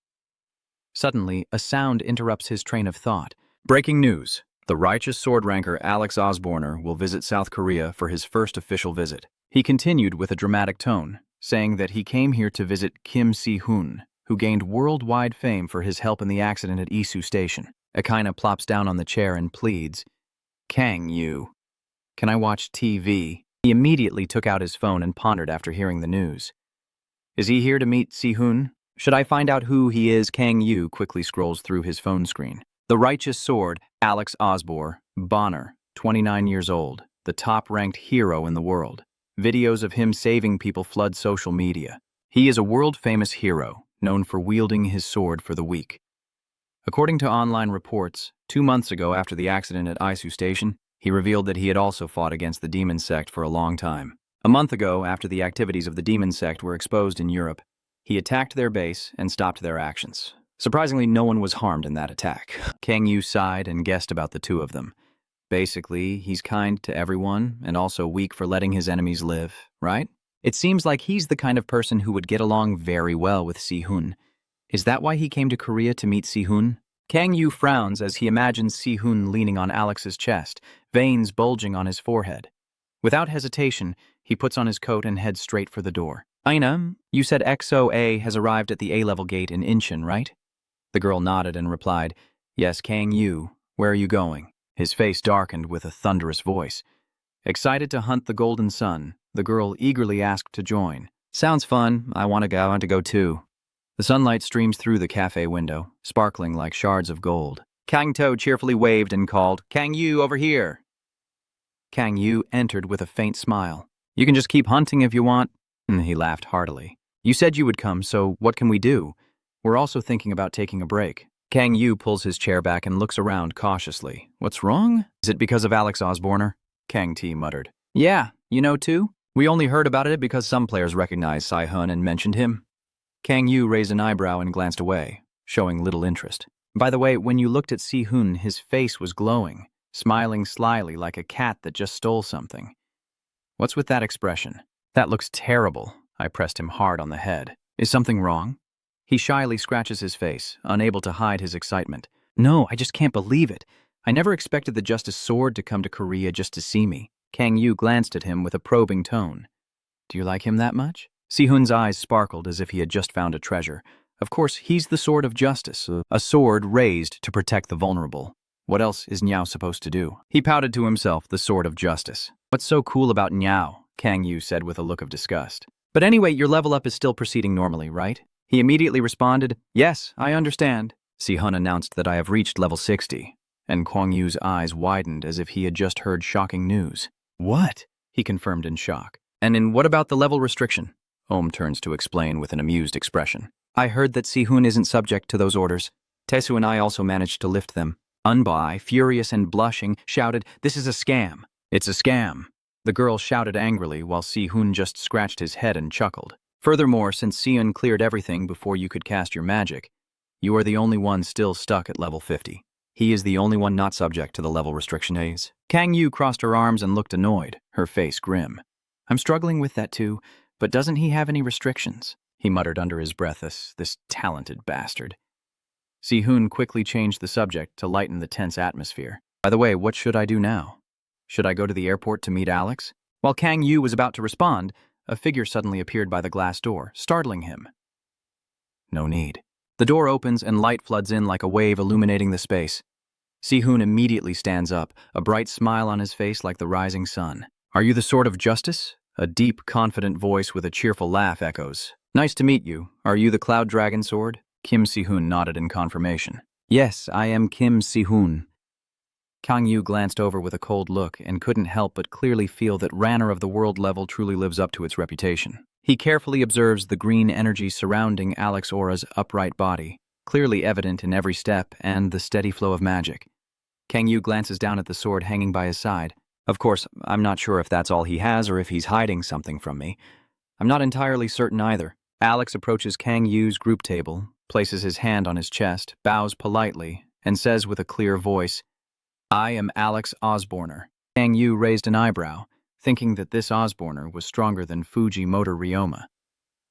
Suddenly, a sound interrupts his train of thought. Breaking news. The righteous sword ranker Alex Osborner will visit South Korea for his first official visit. He continued with a dramatic tone, saying that he came here to visit Kim Si-hoon, who gained worldwide fame for his help in the accident at Isu Station. Akina plops down on the chair and pleads, Kang Yu, can I watch TV? He immediately took out his phone and pondered after hearing the news. Is he here to meet Si-hoon? Should I find out who he is? Kang Yu quickly scrolls through his phone screen. The righteous sword, Alex Osborne, Bonner, 29 years old, the top-ranked hero in the world. Videos of him saving people flood social media. He is a world-famous hero, known for wielding his sword for the weak. According to online reports, 2 months ago after the accident at Isu Station, he revealed that he had also fought against the demon sect for a long time. A month ago, after the activities of the demon sect were exposed in Europe, he attacked their base and stopped their actions. Surprisingly, no one was harmed in that attack. Kang Yu sighed and guessed about the two of them. Basically, he's kind to everyone and also weak for letting his enemies live, right? It seems like he's the kind of person who would get along very well with Si-hoon. Is that why he came to Korea to meet Si-hoon? Kang Yu frowns as he imagines Si-hoon leaning on Alex's chest, veins bulging on his forehead. Without hesitation, he puts on his coat and heads straight for the door. Aina, you said XOA has arrived at the A-level gate in Incheon, right? The girl nodded and replied, Yes, Kang Yu. Where are you going? His face darkened with a thunderous voice. Excited to hunt the golden sun, the girl eagerly asked to join. Sounds fun. I want to go too. The sunlight streams through the cafe window, sparkling like shards of gold. Kang To cheerfully waved and called, Kang Yu, over here. Kang Yu entered with a faint smile. You can just keep hunting if you want. He laughed heartily. You said you would come, so what can we do? We're also thinking about taking a break. Kang Yu pulls his chair back and looks around cautiously. What's wrong? Is it because of Alex Osborner? Kang T muttered. Yeah, you know too? We only heard about it because some players recognized Si-hoon and mentioned him. Kang Yu raised an eyebrow and glanced away, showing little interest. By the way, when you looked at Si-hoon, his face was glowing, smiling slyly like a cat that just stole something. What's with that expression? That looks terrible. I pressed him hard on the head. Is something wrong? He shyly scratches his face, unable to hide his excitement. No, I just can't believe it. I never expected the Justice Sword to come to Korea just to see me. Kang Yu glanced at him with a probing tone. Do you like him that much? Si-hoon's eyes sparkled as if he had just found a treasure. Of course, he's the Sword of Justice, a sword raised to protect the vulnerable. What else is Niao supposed to do? He pouted to himself, the Sword of Justice. What's so cool about Niao? Kang Yu said with a look of disgust. But anyway, your level up is still proceeding normally, right? He immediately responded, Yes, I understand. Si-hoon announced that I have reached level 60, and Kwang Yu's eyes widened as if he had just heard shocking news. What? He confirmed in shock. And what about the level restriction? turns to explain with an amused expression. I heard that Si-hun isn't subject to those orders. Taesu and I also managed to lift them. Unbai, furious and blushing, shouted, "This is a scam." "It's a scam." The girl shouted angrily while Si-hun just scratched his head and chuckled. "Furthermore, since Si-hun cleared everything before you could cast your magic, you are the only one still stuck at level 50. He is the only one not subject to the level restriction A's. Kang Yu crossed her arms and looked annoyed, her face grim. "I'm struggling with that too, but doesn't he have any restrictions?" he muttered under his breath, this talented bastard. Si-hun quickly changed the subject to lighten the tense atmosphere. "By the way, what should I do now? Should I go to the airport to meet Alex?" While Kang Yu was about to respond, a figure suddenly appeared by the glass door, startling him. "No need." The door opens and light floods in like a wave illuminating the space. Si-hun immediately stands up, a bright smile on his face like the rising sun. "Are you the Sword of Justice?" A deep, confident voice with a cheerful laugh echoes. "Nice to meet you. Are you the Cloud Dragon Sword?" Kim Si-hun nodded in confirmation. "Yes, I am Kim Si-hun." Kang Yu glanced over with a cold look and couldn't help but clearly feel that Ranner of the World level truly lives up to its reputation. He carefully observes the green energy surrounding Alex Aura's upright body, clearly evident in every step, and the steady flow of magic. Kang Yu glances down at the sword hanging by his side. Of course, I'm not sure if that's all he has or if he's hiding something from me. I'm not entirely certain either. Alex approaches Kang Yu's group table, places his hand on his chest, bows politely, and says with a clear voice, "I am Alex Osborner." Kang Yu raised an eyebrow, thinking that this Osborner was stronger than Fujimoto Ryoma.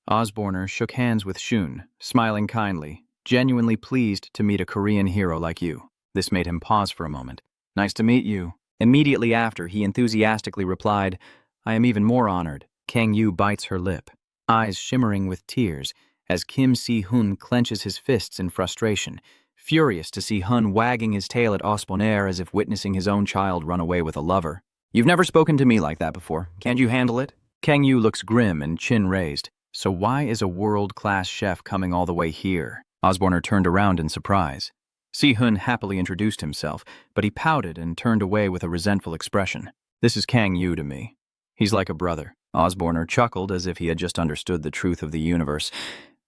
Osborner shook hands with Shun, smiling kindly, genuinely pleased to meet a Korean hero like you. This made him pause for a moment. "Nice to meet you." Immediately after, he enthusiastically replied, "I am even more honored." Kang Yu bites her lip, eyes shimmering with tears, as Kim Si-hun clenches his fists in frustration, furious to see Hun wagging his tail at Osborner as if witnessing his own child run away with a lover. "You've never spoken to me like that before. Can't you handle it?" Kang Yu looks grim and chin raised. "So why is a world-class chef coming all the way here?" Osborner turned around in surprise. Si-hun happily introduced himself, but he pouted and turned away with a resentful expression. "This is Kang Yu to me. He's like a brother." Osborner chuckled as if he had just understood the truth of the universe.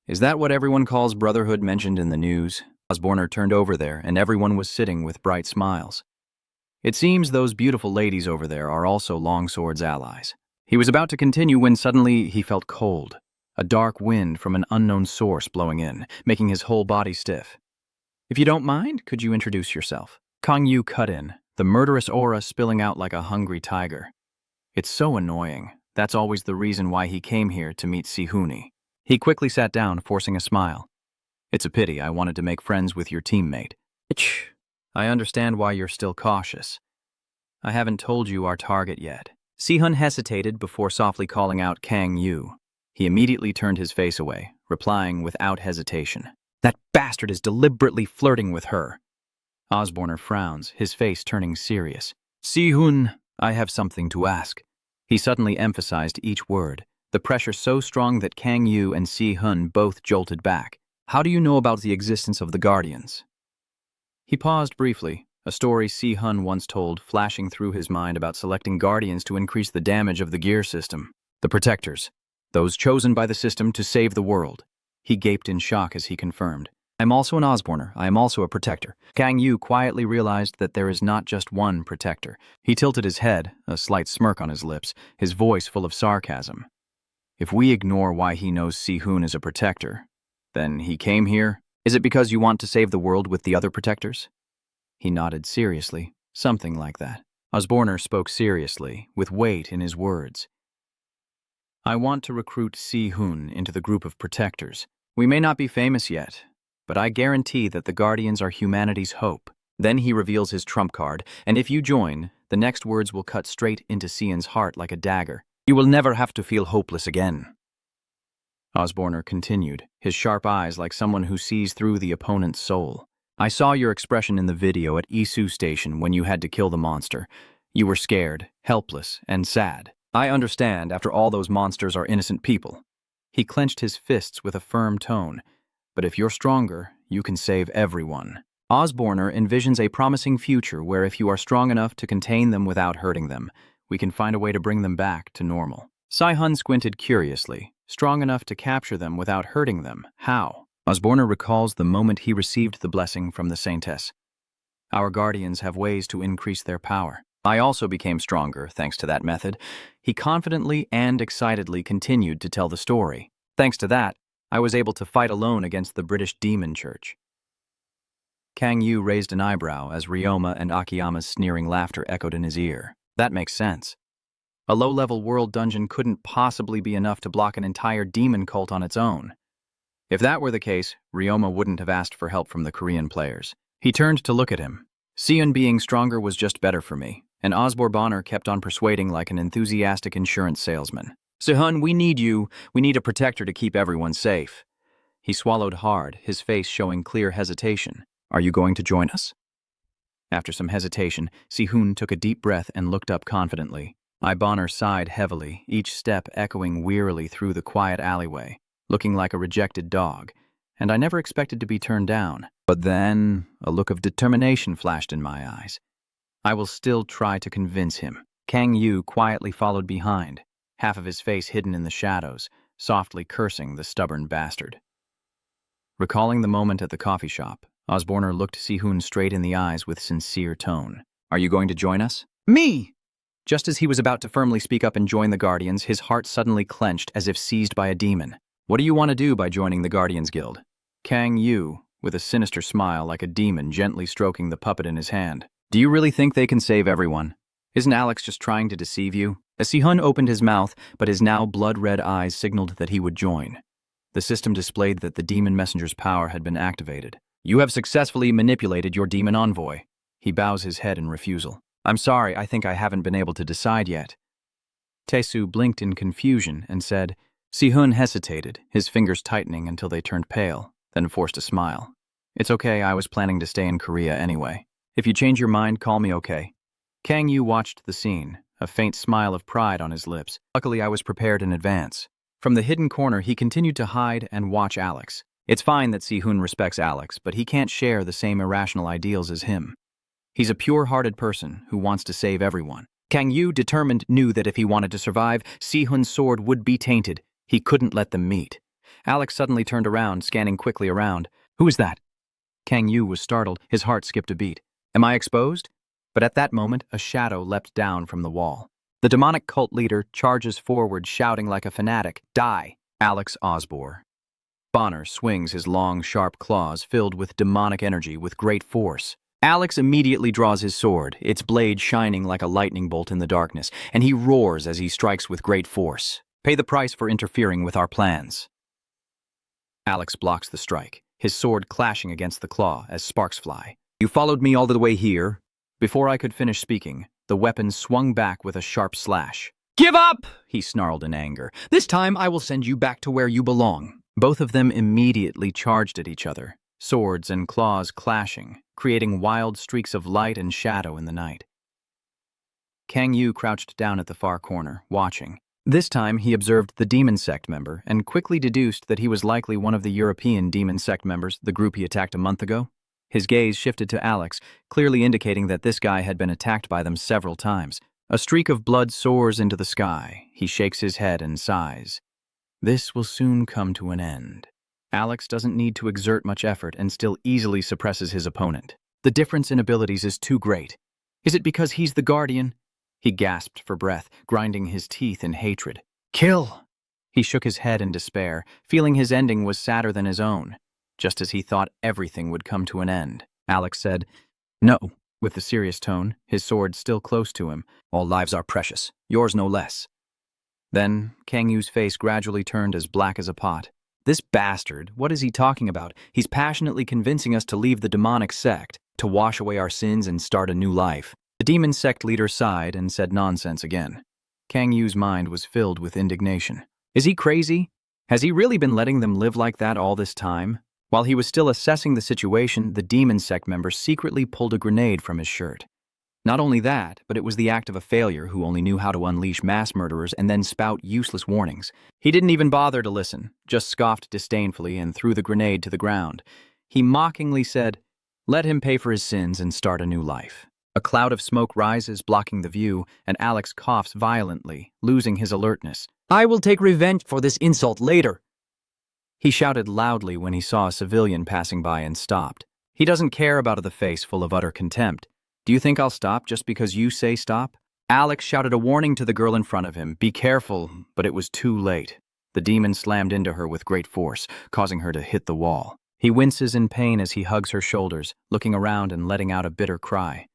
"Is that what everyone calls brotherhood mentioned in the news?" Osborner turned over there, and everyone was sitting with bright smiles. "It seems those beautiful ladies over there are also Longsword's allies." He was about to continue when suddenly he felt cold, a dark wind from an unknown source blowing in, making his whole body stiff. "If you don't mind, could you introduce yourself?" Kang Yu cut in, the murderous aura spilling out like a hungry tiger. It's so annoying. That's always the reason why he came here to meet Si-hun. He quickly sat down, forcing a smile. "It's a pity. I wanted to make friends with your teammate." "I understand why you're still cautious. I haven't told you our target yet." Si-hun hesitated before softly calling out Kang Yu. He immediately turned his face away, replying without hesitation, "That bastard is deliberately flirting with her." Osborner frowns, his face turning serious. "Si-hun, I have something to ask." He suddenly emphasized each word, the pressure so strong that Kang Yu and Si-hun both jolted back. "How do you know about the existence of the Guardians?" He paused briefly, a story Si-hun once told flashing through his mind about selecting Guardians to increase the damage of the gear system. "The Protectors, those chosen by the system to save the world." He gaped in shock as he confirmed. "I'm also an Osborner. I am also a protector." Kang Yu quietly realized that there is not just one protector. He tilted his head, a slight smirk on his lips, his voice full of sarcasm. "If we ignore why he knows Si-hun is a protector, then he came here? Is it because you want to save the world with the other protectors?" He nodded seriously, something like that. Osborner spoke seriously, with weight in his words. "I want to recruit Si-hun into the group of protectors. We may not be famous yet, but I guarantee that the Guardians are humanity's hope." Then he reveals his trump card, and if you join, the next words will cut straight into Sian's heart like a dagger. "You will never have to feel hopeless again." Osborner continued, his sharp eyes like someone who sees through the opponent's soul. "I saw your expression in the video at Isu Station when you had to kill the monster. You were scared, helpless, and sad. I understand, after all, those monsters are innocent people." He clenched his fists with a firm tone. "But if you're stronger, you can save everyone." Osborner envisions a promising future where if you are strong enough to contain them without hurting them, we can find a way to bring them back to normal. Si-hun squinted curiously, strong enough to capture them without hurting them. How? Osborne recalls the moment he received the blessing from the Saintess. Our guardians have ways to increase their power. I also became stronger thanks to that method. He confidently and excitedly continued to tell the story. Thanks to that, I was able to fight alone against the British demon church. Kang Yu raised an eyebrow as Ryoma and Akiyama's sneering laughter echoed in his ear. That makes sense. A low-level world dungeon couldn't possibly be enough to block an entire demon cult on its own. If that were the case, Ryoma wouldn't have asked for help from the Korean players. He turned to look at him. Seon being stronger was just better for me, and Osborne Bonner kept on persuading like an enthusiastic insurance salesman. Sehun, we need you. We need a protector to keep everyone safe. He swallowed hard, his face showing clear hesitation. Are you going to join us? After some hesitation, Sehun took a deep breath and looked up confidently. Bonner sighed heavily, each step echoing wearily through the quiet alleyway, looking like a rejected dog, and I never expected to be turned down. But then, a look of determination flashed in my eyes. I will still try to convince him. Kang Yu quietly followed behind, half of his face hidden in the shadows, softly cursing the stubborn bastard. Recalling the moment at the coffee shop, Osborne looked Sehun straight in the eyes with sincere tone. Are you going to join us? Me! Just as he was about to firmly speak up and join the Guardians, his heart suddenly clenched as if seized by a demon. What do you want to do by joining the Guardians Guild? Kang Yu, with a sinister smile like a demon gently stroking the puppet in his hand. Do you really think they can save everyone? Isn't Alex just trying to deceive you? As Sehun opened his mouth, but his now blood-red eyes signaled that he would join. The system displayed that the demon messenger's power had been activated. You have successfully manipulated your demon envoy. He bows his head in refusal. I'm sorry, I think I haven't been able to decide yet. Taesu blinked in confusion and said, Sehun hesitated, his fingers tightening until they turned pale, then forced a smile. It's okay, I was planning to stay in Korea anyway. If you change your mind, call me okay. Kang Yu watched the scene, a faint smile of pride on his lips. Luckily, I was prepared in advance. From the hidden corner, he continued to hide and watch Alex. It's fine that Sehun respects Alex, but he can't share the same irrational ideals as him. He's a pure-hearted person who wants to save everyone. Kang Yu, determined, knew that if he wanted to survive, Sehun's sword would be tainted. He couldn't let them meet. Alex suddenly turned around, scanning quickly around. Who is that? Kang Yu was startled. His heart skipped a beat. Am I exposed? But at that moment, a shadow leapt down from the wall. The demonic cult leader charges forward, shouting like a fanatic, Die! Alex Osborne. Bonner swings his long, sharp claws filled with demonic energy with great force. Alex immediately draws his sword, its blade shining like a lightning bolt in the darkness, and he roars as he strikes with great force. Pay the price for interfering with our plans. Alex blocks the strike, his sword clashing against the claw as sparks fly. You followed me all the way here. Before I could finish speaking, the weapon swung back with a sharp slash. Give up! He snarled in anger. This time I will send you back to where you belong. Both of them immediately charged at each other, swords and claws clashing, creating wild streaks of light and shadow in the night. Kang Yu crouched down at the far corner, watching. This time he observed the demon sect member and quickly deduced that he was likely one of the European demon sect members, the group he attacked a month ago. His gaze shifted to Alex, clearly indicating that this guy had been attacked by them several times. A streak of blood soars into the sky. He shakes his head and sighs. This will soon come to an end. Alex doesn't need to exert much effort and still easily suppresses his opponent. The difference in abilities is too great. Is it because he's the guardian? He gasped for breath, grinding his teeth in hatred. Kill! He shook his head in despair, feeling his ending was sadder than his own. Just as he thought everything would come to an end, Alex said, No, with a serious tone, his sword still close to him. All lives are precious, yours no less. Then, Kang Yu's face gradually turned as black as a pot. This bastard, what is he talking about? He's passionately convincing us to leave the demonic sect, to wash away our sins and start a new life. The demon sect leader sighed and said nonsense again. Kang Yu's mind was filled with indignation. Is he crazy? Has he really been letting them live like that all this time? While he was still assessing the situation, the demon sect member secretly pulled a grenade from his shirt. Not only that, but it was the act of a failure who only knew how to unleash mass murderers and then spout useless warnings. He didn't even bother to listen, just scoffed disdainfully and threw the grenade to the ground. He mockingly said, Let him pay for his sins and start a new life. A cloud of smoke rises, blocking the view, and Alex coughs violently, losing his alertness. I will take revenge for this insult later. He shouted loudly when he saw a civilian passing by and stopped. He doesn't care about the face full of utter contempt. Do you think I'll stop just because you say stop? Alex shouted a warning to the girl in front of him. Be careful, but it was too late. The demon slammed into her with great force, causing her to hit the wall. He winces in pain as he hugs her shoulders, looking around and letting out a bitter cry.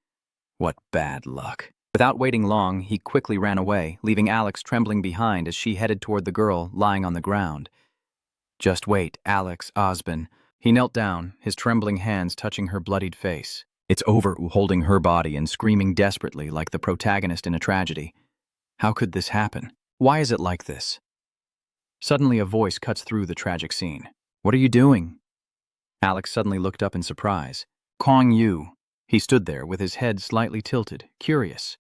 What bad luck. Without waiting long, he quickly ran away, leaving Alex trembling behind as she headed toward the girl lying on the ground. Just wait, Alex Osborne. He knelt down, his trembling hands touching her bloodied face. It's over, holding her body and screaming desperately like the protagonist in a tragedy. How could this happen? Why is it like this? Suddenly a voice cuts through the tragic scene. What are you doing? Alex suddenly looked up in surprise. Kang Yu. He stood there with his head slightly tilted, curious.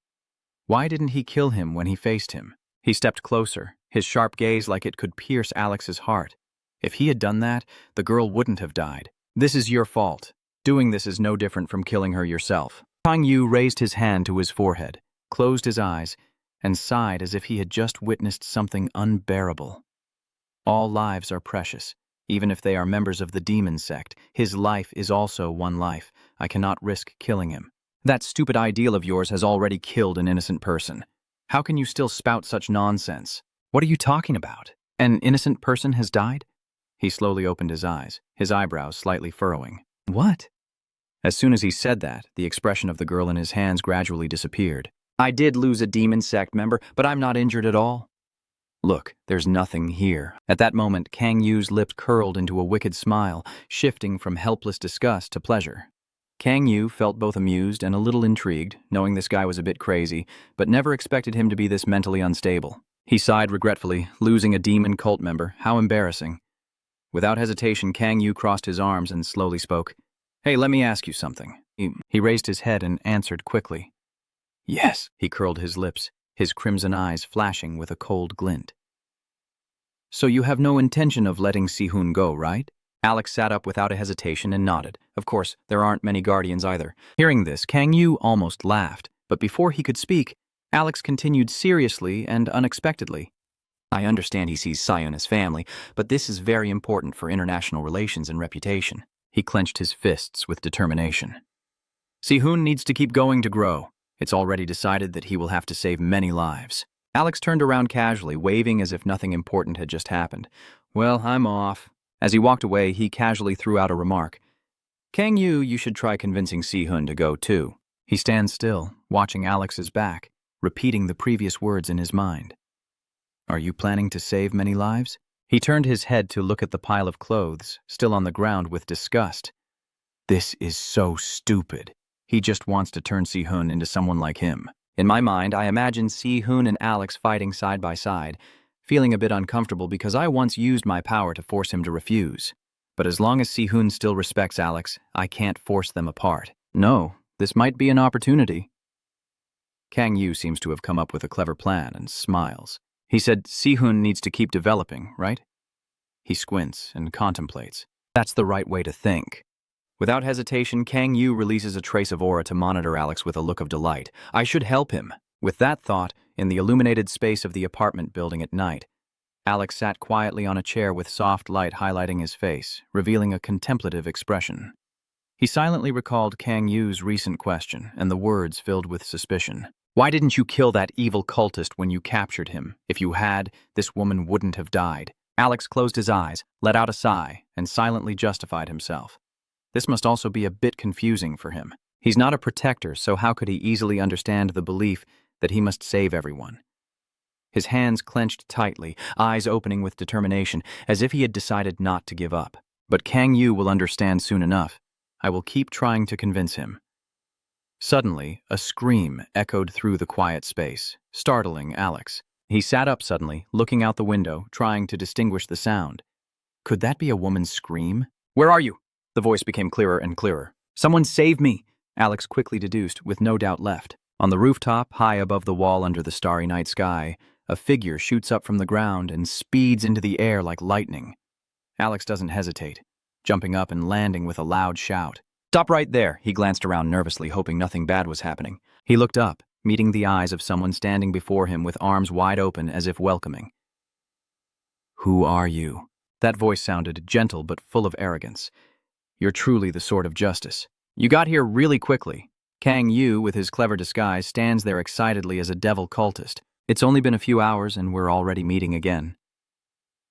Why didn't he kill him when he faced him? He stepped closer, his sharp gaze like it could pierce Alex's heart. If he had done that, the girl wouldn't have died. This is your fault. Doing this is no different from killing her yourself. Kang Yu raised his hand to his forehead, closed his eyes, and sighed as if he had just witnessed something unbearable. All lives are precious, even if they are members of the demon sect. His life is also one life. I cannot risk killing him. That stupid ideal of yours has already killed an innocent person. How can you still spout such nonsense? What are you talking about? An innocent person has died? He slowly opened his eyes, his eyebrows slightly furrowing. What? As soon as he said that, the expression of the girl in his hands gradually disappeared. I did lose a demon sect member, but I'm not injured at all. Look, there's nothing here. At that moment, Kang Yu's lips curled into a wicked smile, shifting from helpless disgust to pleasure. Kang Yu felt both amused and a little intrigued, knowing this guy was a bit crazy, but never expected him to be this mentally unstable. He sighed regretfully, losing a demon cult member. How embarrassing. Without hesitation, Kang Yu crossed his arms and slowly spoke. Hey, let me ask you something. He raised his head and answered quickly. Yes. He curled his lips, his crimson eyes flashing with a cold glint. So you have no intention of letting Si-Hun go, right? Alex sat up without a hesitation and nodded. Of course, there aren't many guardians either. Hearing this, Kang Yu almost laughed, but before he could speak, Alex continued seriously and unexpectedly. I understand he sees Si-Hun as family, but this is very important for international relations and reputation. He clenched his fists with determination. Si-Hun needs to keep going to grow. It's already decided that he will have to save many lives. Alex turned around casually, waving as if nothing important had just happened. Well, I'm off. As he walked away, he casually threw out a remark. Kang Yu, you should try convincing Si-Hun to go too. He stands still, watching Alex's back, repeating the previous words in his mind. Are you planning to save many lives? He turned his head to look at the pile of clothes, still on the ground with disgust. This is so stupid. He just wants to turn Si-Hun into someone like him. In my mind, I imagine Si-Hun and Alex fighting side by side, feeling a bit uncomfortable because I once used my power to force him to refuse. But as long as Si-Hun still respects Alex, I can't force them apart. No, this might be an opportunity. Kang Yu seems to have come up with a clever plan and smiles. He said Si-Hun needs to keep developing, right? He squints and contemplates. That's the right way to think. Without hesitation, Kang Yu releases a trace of aura to monitor Alex with a look of delight. I should help him. With that thought, in the illuminated space of the apartment building at night, Alex sat quietly on a chair with soft light highlighting his face, revealing a contemplative expression. He silently recalled Kang Yu's recent question, and the words filled with suspicion. Why didn't you kill that evil cultist when you captured him? If you had, this woman wouldn't have died. Alex closed his eyes, let out a sigh, and silently justified himself. This must also be a bit confusing for him. He's not a protector, so how could he easily understand the belief that he must save everyone? His hands clenched tightly, eyes opening with determination, as if he had decided not to give up. But Kang Yu will understand soon enough. I will keep trying to convince him. Suddenly, a scream echoed through the quiet space, startling Alex. He sat up suddenly, looking out the window, trying to distinguish the sound. Could that be a woman's scream? Where are you? The voice became clearer and clearer. Someone save me! Alex quickly deduced, with no doubt left. On the rooftop, high above the wall under the starry night sky, a figure shoots up from the ground and speeds into the air like lightning. Alex doesn't hesitate, jumping up and landing with a loud shout. Stop right there! He glanced around nervously, hoping nothing bad was happening. He looked up, meeting the eyes of someone standing before him with arms wide open as if welcoming. Who are you? That voice sounded gentle but full of arrogance. You're truly the sword of justice. You got here really quickly. Kang Yu, with his clever disguise, stands there excitedly as a devil cultist. It's only been a few hours and we're already meeting again.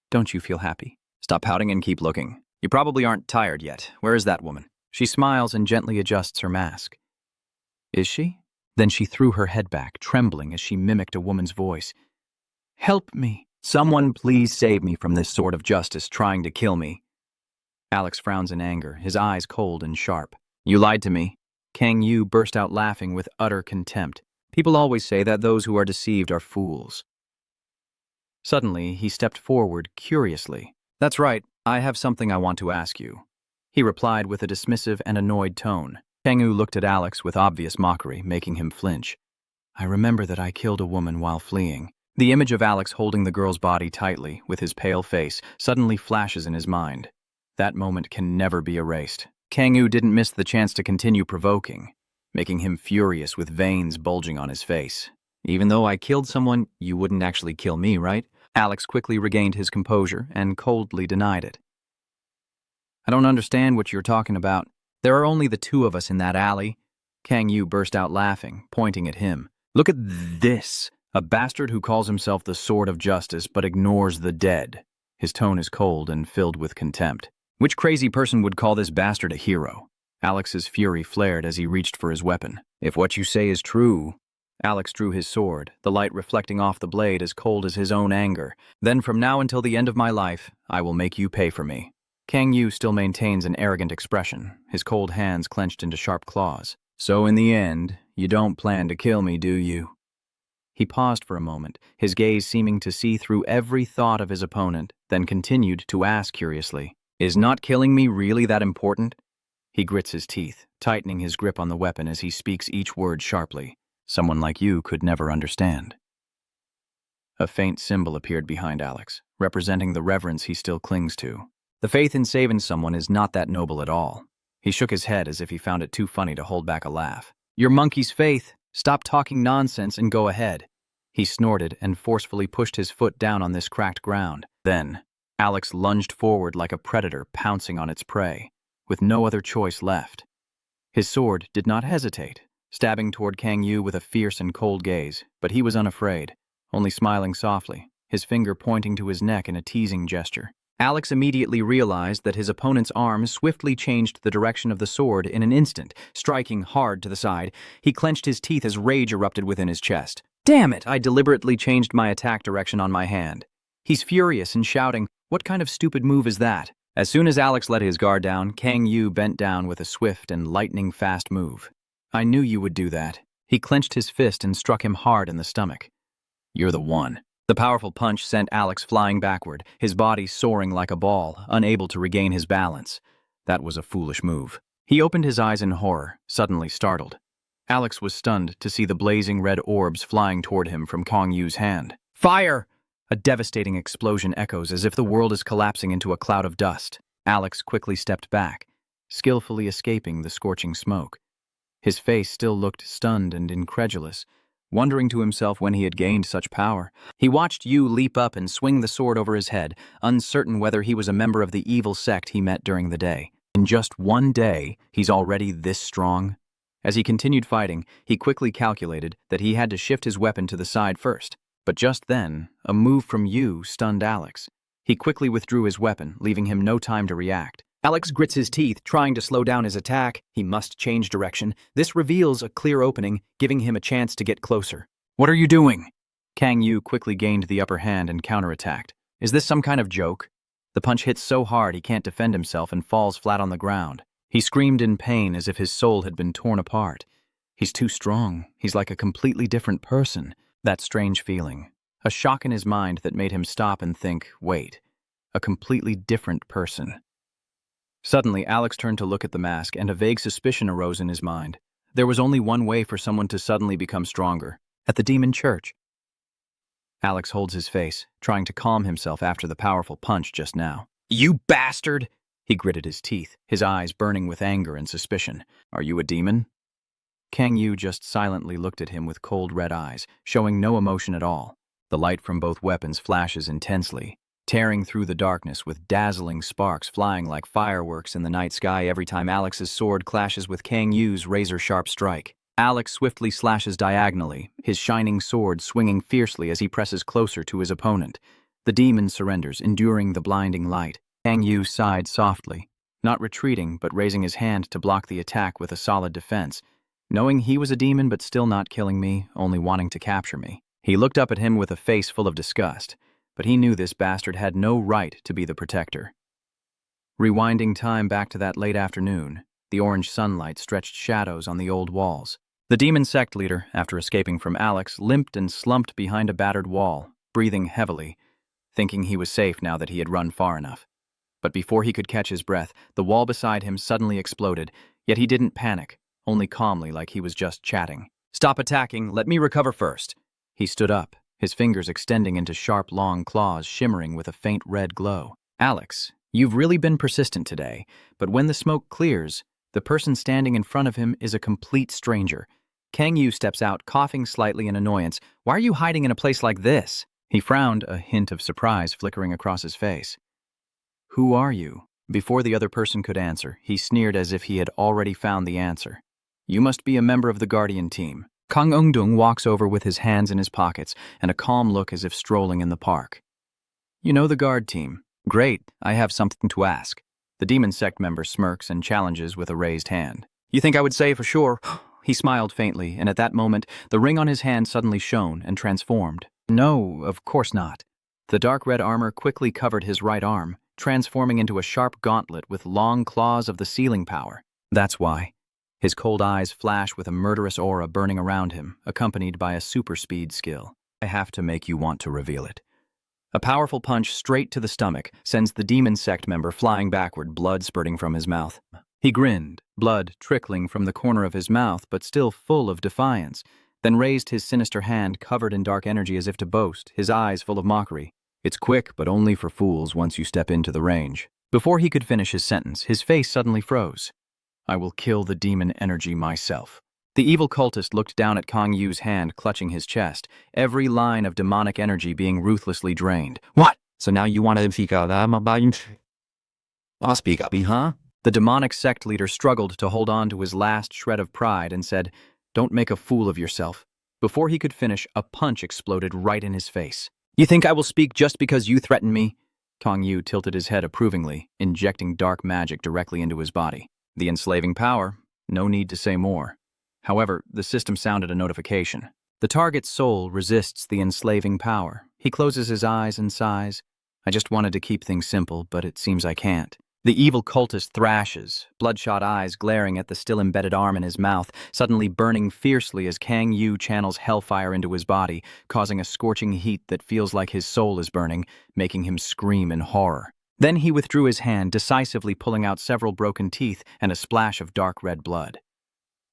Don't you feel happy? Stop pouting and keep looking. You probably aren't tired yet. Where is that woman? She smiles and gently adjusts her mask. Is she? Then she threw her head back, trembling as she mimicked a woman's voice. Help me. Someone please save me from this sword of justice trying to kill me. Alex frowns in anger, his eyes cold and sharp. You lied to me. Kang Yu burst out laughing with utter contempt. People always say that those who are deceived are fools. Suddenly, he stepped forward curiously. That's right, I have something I want to ask you. He replied with a dismissive and annoyed tone. Kang Yu looked at Alex with obvious mockery, making him flinch. I remember that I killed a woman while fleeing. The image of Alex holding the girl's body tightly, with his pale face, suddenly flashes in his mind. That moment can never be erased. Kang Yu didn't miss the chance to continue provoking, making him furious with veins bulging on his face. Even though I killed someone, you wouldn't actually kill me, right? Alex quickly regained his composure and coldly denied it. I don't understand what you're talking about. There are only the two of us in that alley. Kang Yu burst out laughing, pointing at him. Look at this. A bastard who calls himself the sword of justice but ignores the dead. His tone is cold and filled with contempt. Which crazy person would call this bastard a hero? Alex's fury flared as he reached for his weapon. If what you say is true... Alex drew his sword, the light reflecting off the blade as cold as his own anger. Then from now until the end of my life, I will make you pay for me. Kang Yu still maintains an arrogant expression, his cold hands clenched into sharp claws. So in the end, you don't plan to kill me, do you? He paused for a moment, his gaze seeming to see through every thought of his opponent, then continued to ask curiously, Is not killing me really that important? He grits his teeth, tightening his grip on the weapon as he speaks each word sharply. Someone like you could never understand. A faint symbol appeared behind Alex, representing the reverence he still clings to. The faith in saving someone is not that noble at all. He shook his head as if he found it too funny to hold back a laugh. Your monkey's faith. Stop talking nonsense and go ahead. He snorted and forcefully pushed his foot down on this cracked ground. Then, Alex lunged forward like a predator pouncing on its prey, with no other choice left. His sword did not hesitate, stabbing toward Kang Yu with a fierce and cold gaze, but he was unafraid, only smiling softly, his finger pointing to his neck in a teasing gesture. Alex immediately realized that his opponent's arm swiftly changed the direction of the sword in an instant, striking hard to the side. He clenched his teeth as rage erupted within his chest. Damn it, I deliberately changed my attack direction on my hand. He's furious and shouting, what kind of stupid move is that? As soon as Alex let his guard down, Kang Yu bent down with a swift and lightning-fast move. I knew you would do that. He clenched his fist and struck him hard in the stomach. You're the one. The powerful punch sent Alex flying backward, his body soaring like a ball, unable to regain his balance. That was a foolish move. He opened his eyes in horror, suddenly startled. Alex was stunned to see the blazing red orbs flying toward him from Kang Yu's hand. Fire! A devastating explosion echoes as if the world is collapsing into a cloud of dust. Alex quickly stepped back, skillfully escaping the scorching smoke. His face still looked stunned and incredulous, wondering to himself when he had gained such power. He watched Yu leap up and swing the sword over his head, uncertain whether he was a member of the evil sect he met during the day. In just one day, he's already this strong. As he continued fighting, he quickly calculated that he had to shift his weapon to the side first. But just then, a move from Yu stunned Alex. He quickly withdrew his weapon, leaving him no time to react. Alex grits his teeth, trying to slow down his attack. He must change direction. This reveals a clear opening, giving him a chance to get closer. What are you doing? Kang Yu quickly gained the upper hand and counterattacked. Is this some kind of joke? The punch hits so hard he can't defend himself and falls flat on the ground. He screamed in pain as if his soul had been torn apart. He's too strong. He's like a completely different person. That strange feeling. A shock in his mind that made him stop and think, wait, a completely different person. Suddenly, Alex turned to look at the mask, and a vague suspicion arose in his mind. There was only one way for someone to suddenly become stronger, at the demon church. Alex holds his face, trying to calm himself after the powerful punch just now. You bastard! He gritted his teeth, his eyes burning with anger and suspicion. Are you a demon? Kang Yu just silently looked at him with cold red eyes, showing no emotion at all. The light from both weapons flashes intensely, tearing through the darkness with dazzling sparks flying like fireworks in the night sky every time Alex's sword clashes with Kang Yu's razor-sharp strike. Alex swiftly slashes diagonally, his shining sword swinging fiercely as he presses closer to his opponent. The demon surrenders, enduring the blinding light. Kang Yu sighed softly, not retreating but raising his hand to block the attack with a solid defense, knowing he was a demon but still not killing me, only wanting to capture me. He looked up at him with a face full of disgust, but he knew this bastard had no right to be the protector. Rewinding time back to that late afternoon, the orange sunlight stretched shadows on the old walls. The demon sect leader, after escaping from Alex, limped and slumped behind a battered wall, breathing heavily, thinking he was safe now that he had run far enough. But before he could catch his breath, the wall beside him suddenly exploded, yet he didn't panic, only calmly like he was just chatting. "Stop attacking, let me recover first." He stood up, his fingers extending into sharp, long claws shimmering with a faint red glow. "Alex, you've really been persistent today, but when the smoke clears, the person standing in front of him is a complete stranger." Kang Yu steps out, coughing slightly in annoyance. "Why are you hiding in a place like this?" He frowned, a hint of surprise flickering across his face. "Who are you?" Before the other person could answer, he sneered as if he had already found the answer. "You must be a member of the Guardian team." Kang Ungdung walks over with his hands in his pockets and a calm look as if strolling in the park. "You know the guard team. Great, I have something to ask." The demon sect member smirks and challenges with a raised hand. "You think I would say for sure?" He smiled faintly, and at that moment, the ring on his hand suddenly shone and transformed. "No, of course not." The dark red armor quickly covered his right arm, transforming into a sharp gauntlet with long claws of the sealing power. "That's why." His cold eyes flash with a murderous aura burning around him, accompanied by a super speed skill. "I have to make you want to reveal it." A powerful punch straight to the stomach sends the demon sect member flying backward, blood spurting from his mouth. He grinned, blood trickling from the corner of his mouth but still full of defiance, then raised his sinister hand covered in dark energy as if to boast, his eyes full of mockery. "It's quick, but only for fools once you step into the range." Before he could finish his sentence, his face suddenly froze. "I will kill the demon energy myself." The evil cultist looked down at Kang Yu's hand clutching his chest, every line of demonic energy being ruthlessly drained. "What? So now you want to speak up, I'll speak up, huh? The demonic sect leader struggled to hold on to his last shred of pride and said, "Don't make a fool of yourself." Before he could finish, a punch exploded right in his face. "You think I will speak just because you threaten me?" Kang Yu tilted his head approvingly, injecting dark magic directly into his body. The enslaving power, no need to say more. However, the system sounded a notification. The target's soul resists the enslaving power. He closes his eyes and sighs. "I just wanted to keep things simple, but it seems I can't." The evil cultist thrashes, bloodshot eyes glaring at the still embedded arm in his mouth, suddenly burning fiercely as Kang Yu channels hellfire into his body, causing a scorching heat that feels like his soul is burning, making him scream in horror. Then he withdrew his hand, decisively pulling out several broken teeth and a splash of dark red blood.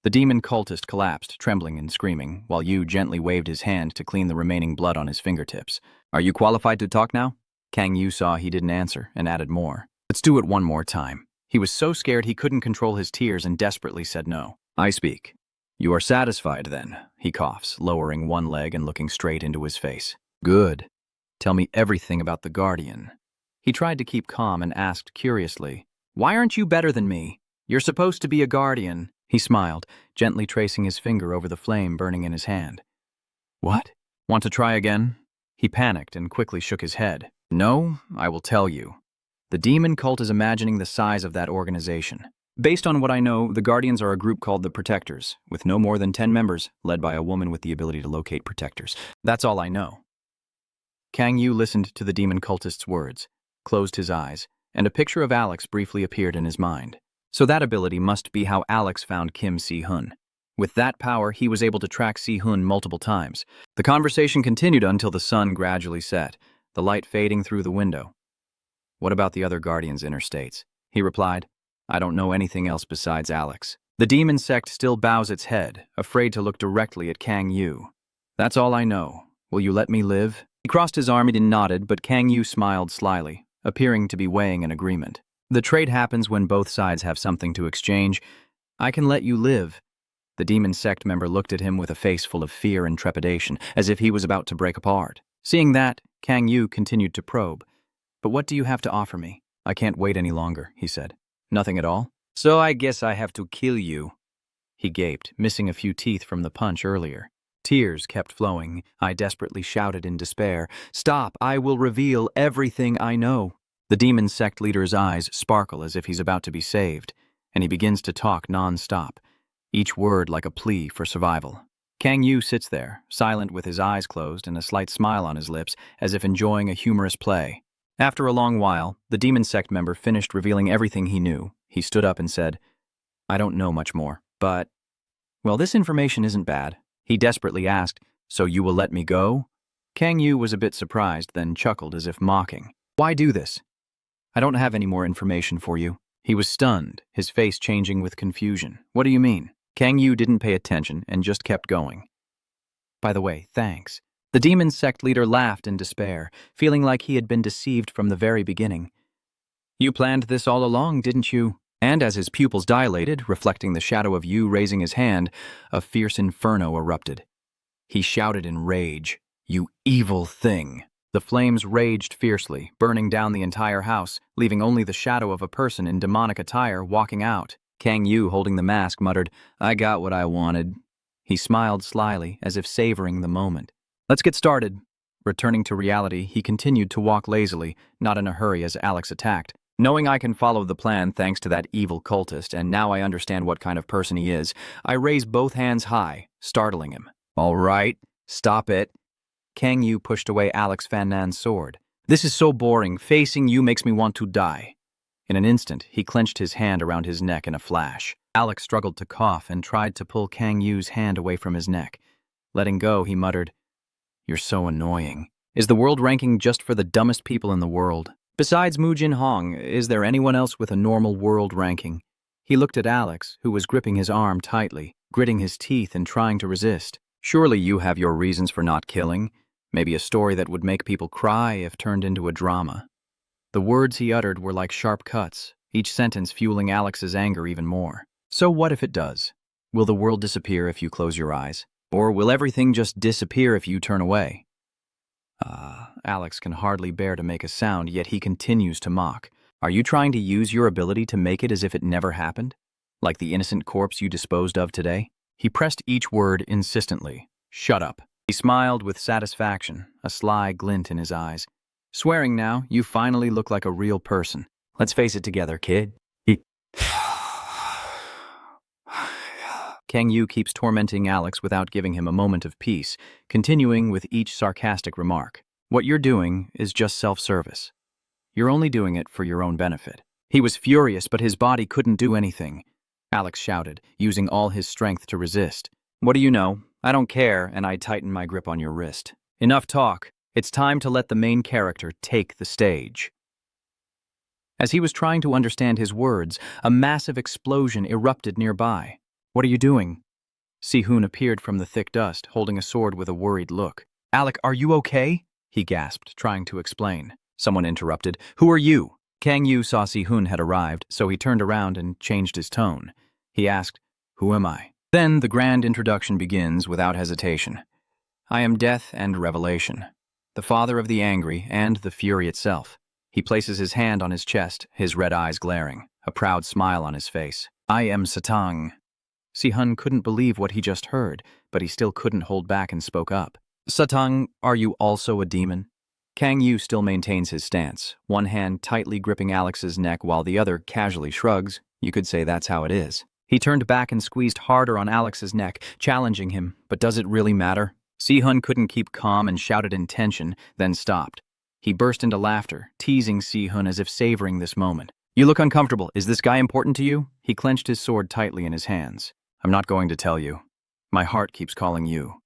The demon cultist collapsed, trembling and screaming, while Yu gently waved his hand to clean the remaining blood on his fingertips. "Are you qualified to talk now?" Kang Yu saw he didn't answer and added more. "Let's do it one more time." He was so scared he couldn't control his tears and desperately said no. "I speak. You are satisfied then," he coughs, lowering one leg and looking straight into his face. "Good. Tell me everything about the Guardian." He tried to keep calm and asked curiously, "Why aren't you better than me? You're supposed to be a Guardian." He smiled, gently tracing his finger over the flame burning in his hand. "What? Want to try again?" He panicked and quickly shook his head. "No, I will tell you. The demon cult is imagining the size of that organization. Based on what I know, the Guardians are a group called the Protectors, with no more than 10 members, led by a woman with the ability to locate protectors. That's all I know." Kang Yu listened to the demon cultist's words, closed his eyes, and a picture of Alex briefly appeared in his mind. So that ability must be how Alex found Kim Si-hun. With that power, he was able to track Si-hun multiple times. The conversation continued until the sun gradually set, the light fading through the window. "What about the other Guardians' inner states?" he replied. "I don't know anything else besides Alex." The demon sect still bows its head, afraid to look directly at Kang Yu. "That's all I know. Will you let me live?" He crossed his arm and nodded, but Kang Yu smiled slyly, appearing to be weighing an agreement. "The trade happens when both sides have something to exchange. I can let you live." The demon sect member looked at him with a face full of fear and trepidation, as if he was about to break apart. Seeing that, Kang Yu continued to probe. But what do you have to offer me? I can't wait any longer, he said. Nothing at all? So I guess I have to kill you. He gaped, missing a few teeth from the punch earlier. Tears kept flowing. I desperately shouted in despair, "Stop, I will reveal everything I know." The demon sect leader's eyes sparkle as if he's about to be saved, and he begins to talk non-stop, each word like a plea for survival. Kang Yu sits there, silent with his eyes closed and a slight smile on his lips, as if enjoying a humorous play. After a long while, the demon sect member finished revealing everything he knew. He stood up and said, "I don't know much more, but, well, this information isn't bad." He desperately asked, "So you will let me go?" Kang Yu was a bit surprised, then chuckled as if mocking. "Why do this? I don't have any more information for you." He was stunned, his face changing with confusion. "What do you mean?" Kang Yu didn't pay attention and just kept going. "By the way, thanks." The demon sect leader laughed in despair, feeling like he had been deceived from the very beginning. "You planned this all along, didn't you?" And as his pupils dilated, reflecting the shadow of Yu raising his hand, a fierce inferno erupted. He shouted in rage, "You evil thing!" The flames raged fiercely, burning down the entire house, leaving only the shadow of a person in demonic attire walking out. Kang Yu, holding the mask, muttered, "I got what I wanted." He smiled slyly, as if savoring the moment. "Let's get started." Returning to reality, he continued to walk lazily, not in a hurry as Alex attacked. Knowing I can follow the plan thanks to that evil cultist, and now I understand what kind of person he is, I raise both hands high, startling him. "All right, stop it." Kang Yu pushed away Alex Fan Nan's sword. "This is so boring. Facing you makes me want to die." In an instant, he clenched his hand around his neck in a flash. Alex struggled to cough and tried to pull Kang Yu's hand away from his neck. Letting go, he muttered, "You're so annoying. Is the world ranking just for the dumbest people in the world? Besides Mu Jin Hong, is there anyone else with a normal world ranking?" He looked at Alex, who was gripping his arm tightly, gritting his teeth and trying to resist. "Surely you have your reasons for not killing. Maybe a story that would make people cry if turned into a drama." The words he uttered were like sharp cuts, each sentence fueling Alex's anger even more. "So what if it does? Will the world disappear if you close your eyes? Or will everything just disappear if you turn away?" Alex can hardly bear to make a sound, yet he continues to mock. "Are you trying to use your ability to make it as if it never happened? Like the innocent corpse you disposed of today?" He pressed each word insistently. "Shut up." He smiled with satisfaction, a sly glint in his eyes. "Swearing now, you finally look like a real person." Let's face it together, kid. Kang Yu keeps tormenting Alex without giving him a moment of peace, continuing with each sarcastic remark. "What you're doing is just self-service. You're only doing it for your own benefit." He was furious, but his body couldn't do anything. Alex shouted, using all his strength to resist. "What do you know? I don't care," and I tightened my grip on your wrist. "Enough talk. It's time to let the main character take the stage." As he was trying to understand his words, a massive explosion erupted nearby. "What are you doing?" Si-hoon appeared from the thick dust, holding a sword with a worried look. "Alec, are you okay?" he gasped, trying to explain. Someone interrupted. "Who are you?" Kang Yu saw Si-hoon had arrived, so he turned around and changed his tone. He asked, "Who am I?" Then the grand introduction begins without hesitation. "I am Death and Revelation, the father of the angry and the fury itself." He places his hand on his chest, his red eyes glaring, a proud smile on his face. "I am Satang." Si-hoon couldn't believe what he just heard, but he still couldn't hold back and spoke up. "Satang, are you also a demon?" Kang Yu still maintains his stance, one hand tightly gripping Alex's neck while the other casually shrugs. You could say that's how it is. He turned back and squeezed harder on Alex's neck, challenging him, but does it really matter? Si-hoon couldn't keep calm and shouted in tension, then stopped. He burst into laughter, teasing Si-hoon as if savoring this moment. "You look uncomfortable. Is this guy important to you?" He clenched his sword tightly in his hands. "I'm not going to tell you. My heart keeps calling you."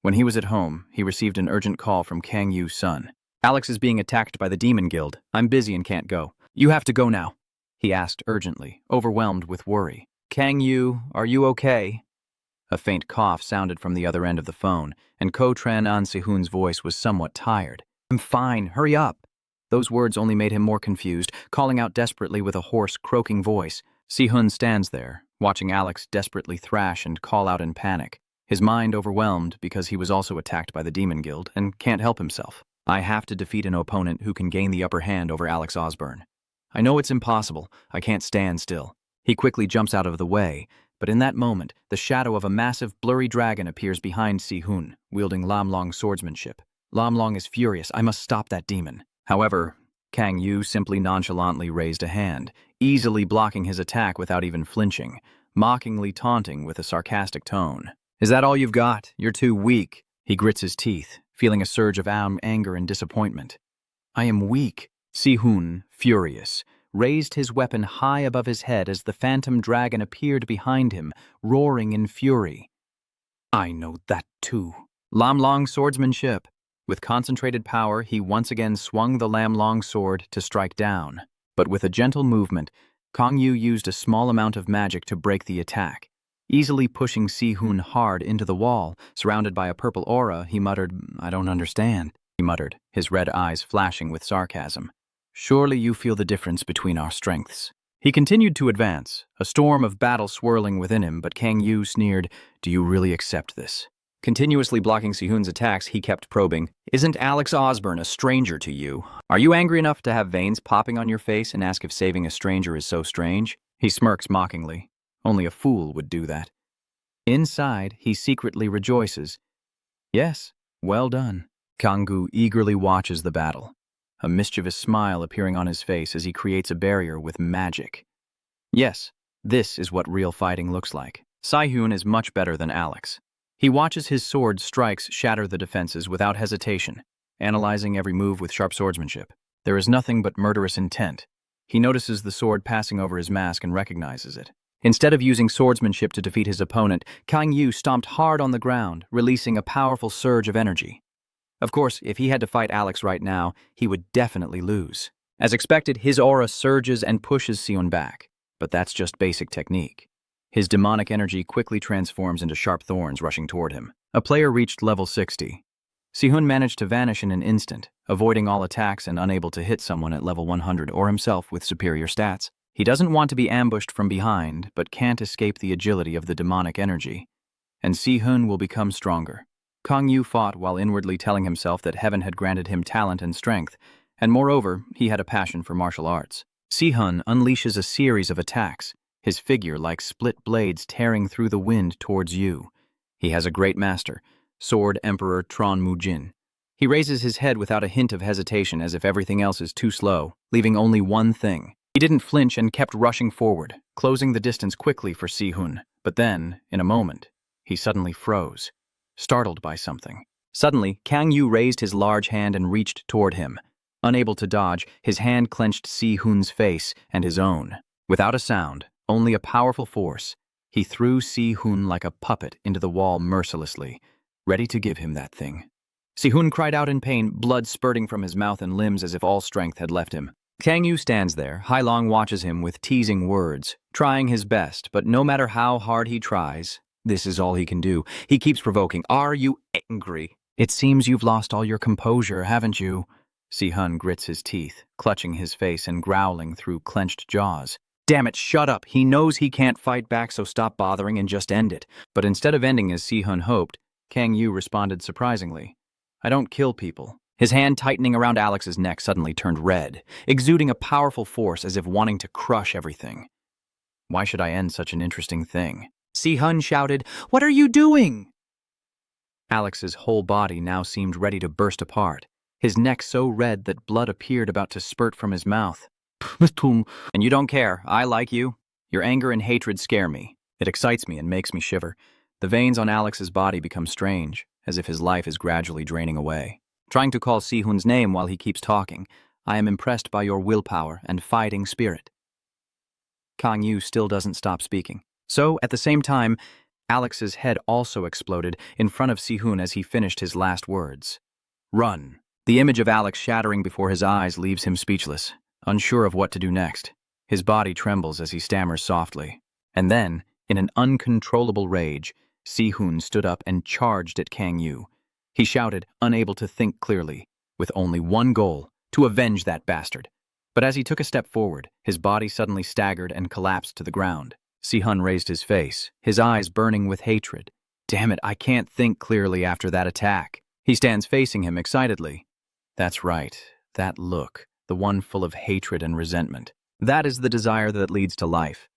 When he was at home, he received an urgent call from Kang Yu's son. "Alex is being attacked by the Demon Guild. I'm busy and can't go." "You have to go now," he asked urgently, overwhelmed with worry. "Kang Yu, are you okay?" A faint cough sounded from the other end of the phone, and Ko Tran An Si-hoon's voice was somewhat tired. "I'm fine, hurry up." Those words only made him more confused, calling out desperately with a hoarse, croaking voice. Si-hoon stands there, watching Alex desperately thrash and call out in panic, his mind overwhelmed because he was also attacked by the Demon Guild and can't help himself. I have to defeat an opponent who can gain the upper hand over Alex Osborne. I know it's impossible. I can't stand still. He quickly jumps out of the way, but in that moment, the shadow of a massive, blurry dragon appears behind Si-hun, wielding Lam Long's swordsmanship. Lam Long is furious. I must stop that demon. However, Kang Yu simply nonchalantly raised a hand, easily blocking his attack without even flinching, mockingly taunting with a sarcastic tone. Is that all you've got? You're too weak. He grits his teeth, feeling a surge of anger and disappointment. I am weak. Si-hun, furious, raised his weapon high above his head as the phantom dragon appeared behind him, roaring in fury. I know that too. Lam Long's swordsmanship. With concentrated power, he once again swung the Lam Long sword to strike down. But with a gentle movement, Kang Yu used a small amount of magic to break the attack. Easily pushing Si-hun hard into the wall, surrounded by a purple aura, he muttered, I don't understand. He muttered, his red eyes flashing with sarcasm. Surely you feel the difference between our strengths. He continued to advance, a storm of battle swirling within him, but Kang Yu sneered, Do you really accept this? Continuously blocking Si-hun's attacks, he kept probing. Isn't Alex Osborne a stranger to you? Are you angry enough to have veins popping on your face and ask if saving a stranger is so strange? He smirks mockingly. Only a fool would do that. Inside, he secretly rejoices. Yes, well done. Kang-gu eagerly watches the battle, a mischievous smile appearing on his face as he creates a barrier with magic. Yes, this is what real fighting looks like. Si-hun is much better than Alex. He watches his sword's strikes shatter the defenses without hesitation, analyzing every move with sharp swordsmanship. There is nothing but murderous intent. He notices the sword passing over his mask and recognizes it. Instead of using swordsmanship to defeat his opponent, Kang Yu stomped hard on the ground, releasing a powerful surge of energy. Of course, if he had to fight Alex right now, he would definitely lose. As expected, his aura surges and pushes Si-hun back, but that's just basic technique. His demonic energy quickly transforms into sharp thorns rushing toward him. A player reached level 60. Si-hun managed to vanish in an instant, avoiding all attacks and unable to hit someone at level 100 or himself with superior stats. He doesn't want to be ambushed from behind, but can't escape the agility of the demonic energy. And Si-hun will become stronger. Kang Yu fought while inwardly telling himself that heaven had granted him talent and strength, and moreover, he had a passion for martial arts. Si-hun unleashes a series of attacks, his figure like split blades tearing through the wind towards Yu. He has a great master, Sword Emperor Tron Mujin. He raises his head without a hint of hesitation as if everything else is too slow, leaving only one thing. He didn't flinch and kept rushing forward, closing the distance quickly for Si-hun. But then, in a moment, he suddenly froze, startled by something. Suddenly, Kang Yu raised his large hand and reached toward him. Unable to dodge, his hand clenched Si-hun's face and his own. Without a sound, only a powerful force, he threw Si-hun like a puppet into the wall mercilessly, ready to give him that thing. Si-hun cried out in pain, blood spurting from his mouth and limbs as if all strength had left him. Kang Yu stands there. Hailong watches him with teasing words, trying his best, but no matter how hard he tries, this is all he can do. He keeps provoking. Are you angry? It seems you've lost all your composure, haven't you? Si-hun grits his teeth, clutching his face and growling through clenched jaws. Damn it, shut up. He knows he can't fight back, so stop bothering and just end it. But instead of ending as Si-hun hoped, Kang Yu responded surprisingly. I don't kill people. His hand tightening around Alex's neck suddenly turned red, exuding a powerful force as if wanting to crush everything. Why should I end such an interesting thing? Si-hun shouted, What are you doing? Alex's whole body now seemed ready to burst apart, his neck so red that blood appeared about to spurt from his mouth. And you don't care. I like you. Your anger and hatred scare me. It excites me and makes me shiver. The veins on Alex's body become strange, as if his life is gradually draining away. Trying to call Si-hun's name while he keeps talking, I am impressed by your willpower and fighting spirit. Kang Yu still doesn't stop speaking. So, at the same time, Alex's head also exploded in front of Si-hun as he finished his last words. Run. The image of Alex shattering before his eyes leaves him speechless, unsure of what to do next. His body trembles as he stammers softly. And then, in an uncontrollable rage, Si-hun stood up and charged at Kang Yu. He shouted, unable to think clearly, with only one goal, to avenge that bastard. But as he took a step forward, his body suddenly staggered and collapsed to the ground. Si-hun raised his face, his eyes burning with hatred. Damn it, I can't think clearly after that attack. He stands facing him excitedly. That's right. That look, the one full of hatred and resentment. That is the desire that leads to life.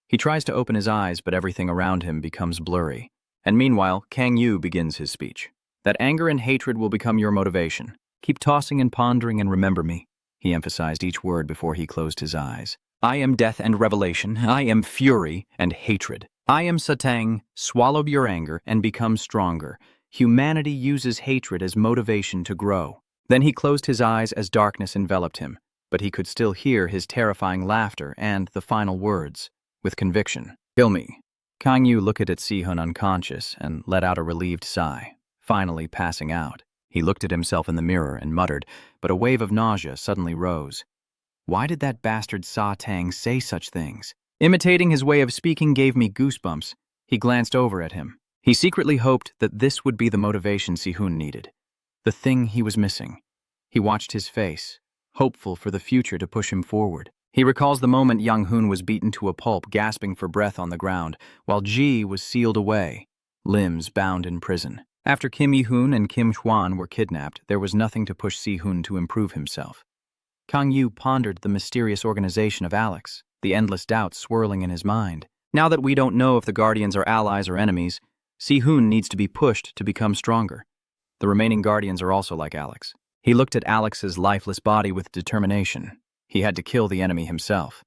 He tries to open his eyes, but everything around him becomes blurry. And meanwhile, Kang Yu begins his speech. That anger and hatred will become your motivation. Keep tossing and pondering and remember me. He emphasized each word before he closed his eyes. I am death and revelation. I am fury and hatred. I am Satang. Swallow your anger and become stronger. Humanity uses hatred as motivation to grow. Then he closed his eyes as darkness enveloped him, but he could still hear his terrifying laughter and the final words, with conviction. Kill me. Kang Yu looked at Si-hun unconscious and let out a relieved sigh, finally passing out. He looked at himself in the mirror and muttered, but a wave of nausea suddenly rose. Why did that bastard Sa-Tang say such things? Imitating his way of speaking gave me goosebumps. He glanced over at him. He secretly hoped that this would be the motivation Si-hun needed. The thing he was missing. He watched his face, hopeful for the future to push him forward. He recalls the moment Young Hoon was beaten to a pulp, gasping for breath on the ground, while Ji was sealed away, limbs bound in prison. After Kim Yi-hoon and Kim Hwan were kidnapped, there was nothing to push Si-hun to improve himself. Kang Yu pondered the mysterious organization of Alex, the endless doubts swirling in his mind. Now that we don't know if the Guardians are allies or enemies, Si-hun needs to be pushed to become stronger. The remaining Guardians are also like Alex. He looked at Alex's lifeless body with determination. He had to kill the enemy himself.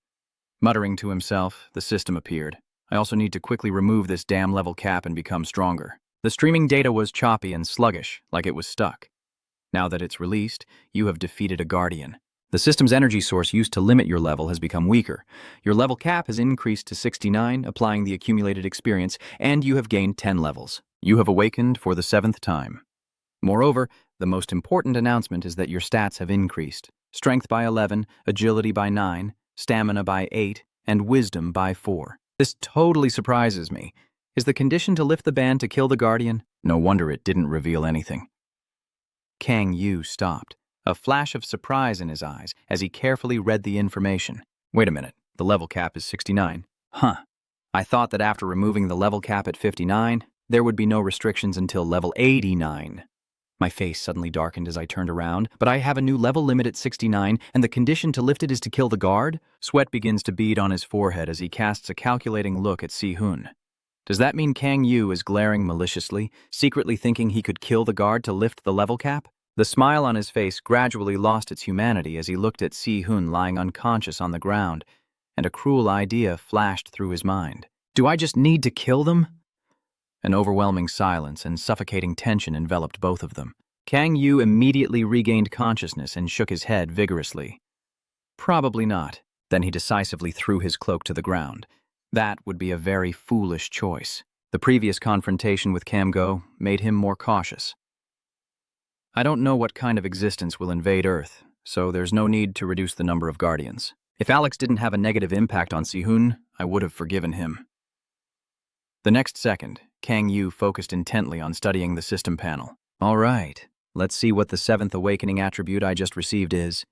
Muttering to himself, the system appeared. I also need to quickly remove this damn level cap and become stronger. The streaming data was choppy and sluggish, like it was stuck. Now that it's released, you have defeated a Guardian. The system's energy source used to limit your level has become weaker. Your level cap has increased to 69, applying the accumulated experience, and you have gained 10 levels. You have awakened for the 7th time. Moreover, the most important announcement is that your stats have increased. Strength by 11, agility by 9, stamina by 8, and wisdom by 4. This totally surprises me. Is the condition to lift the ban to kill the Guardian? No wonder it didn't reveal anything. Kang Yu stopped, a flash of surprise in his eyes as he carefully read the information. Wait a minute, the level cap is 69. Huh. I thought that after removing the level cap at 59, there would be no restrictions until level 89. My face suddenly darkened as I turned around, but I have a new level limit at 69, and the condition to lift it is to kill the guard? Sweat begins to bead on his forehead as he casts a calculating look at Si-hun. Does that mean Kang Yu is glaring maliciously, secretly thinking he could kill the guard to lift the level cap? The smile on his face gradually lost its humanity as he looked at Si-hun lying unconscious on the ground, and a cruel idea flashed through his mind. Do I just need to kill them? An overwhelming silence and suffocating tension enveloped both of them. Kang Yu immediately regained consciousness and shook his head vigorously. Probably not. Then he decisively threw his cloak to the ground. That would be a very foolish choice. The previous confrontation with Camgo made him more cautious. I don't know what kind of existence will invade Earth, so there's no need to reduce the number of Guardians. If Alex didn't have a negative impact on Si-hun, I would have forgiven him. The next second, Kang Yu focused intently on studying the system panel. All right, let's see what the 7th awakening attribute I just received is.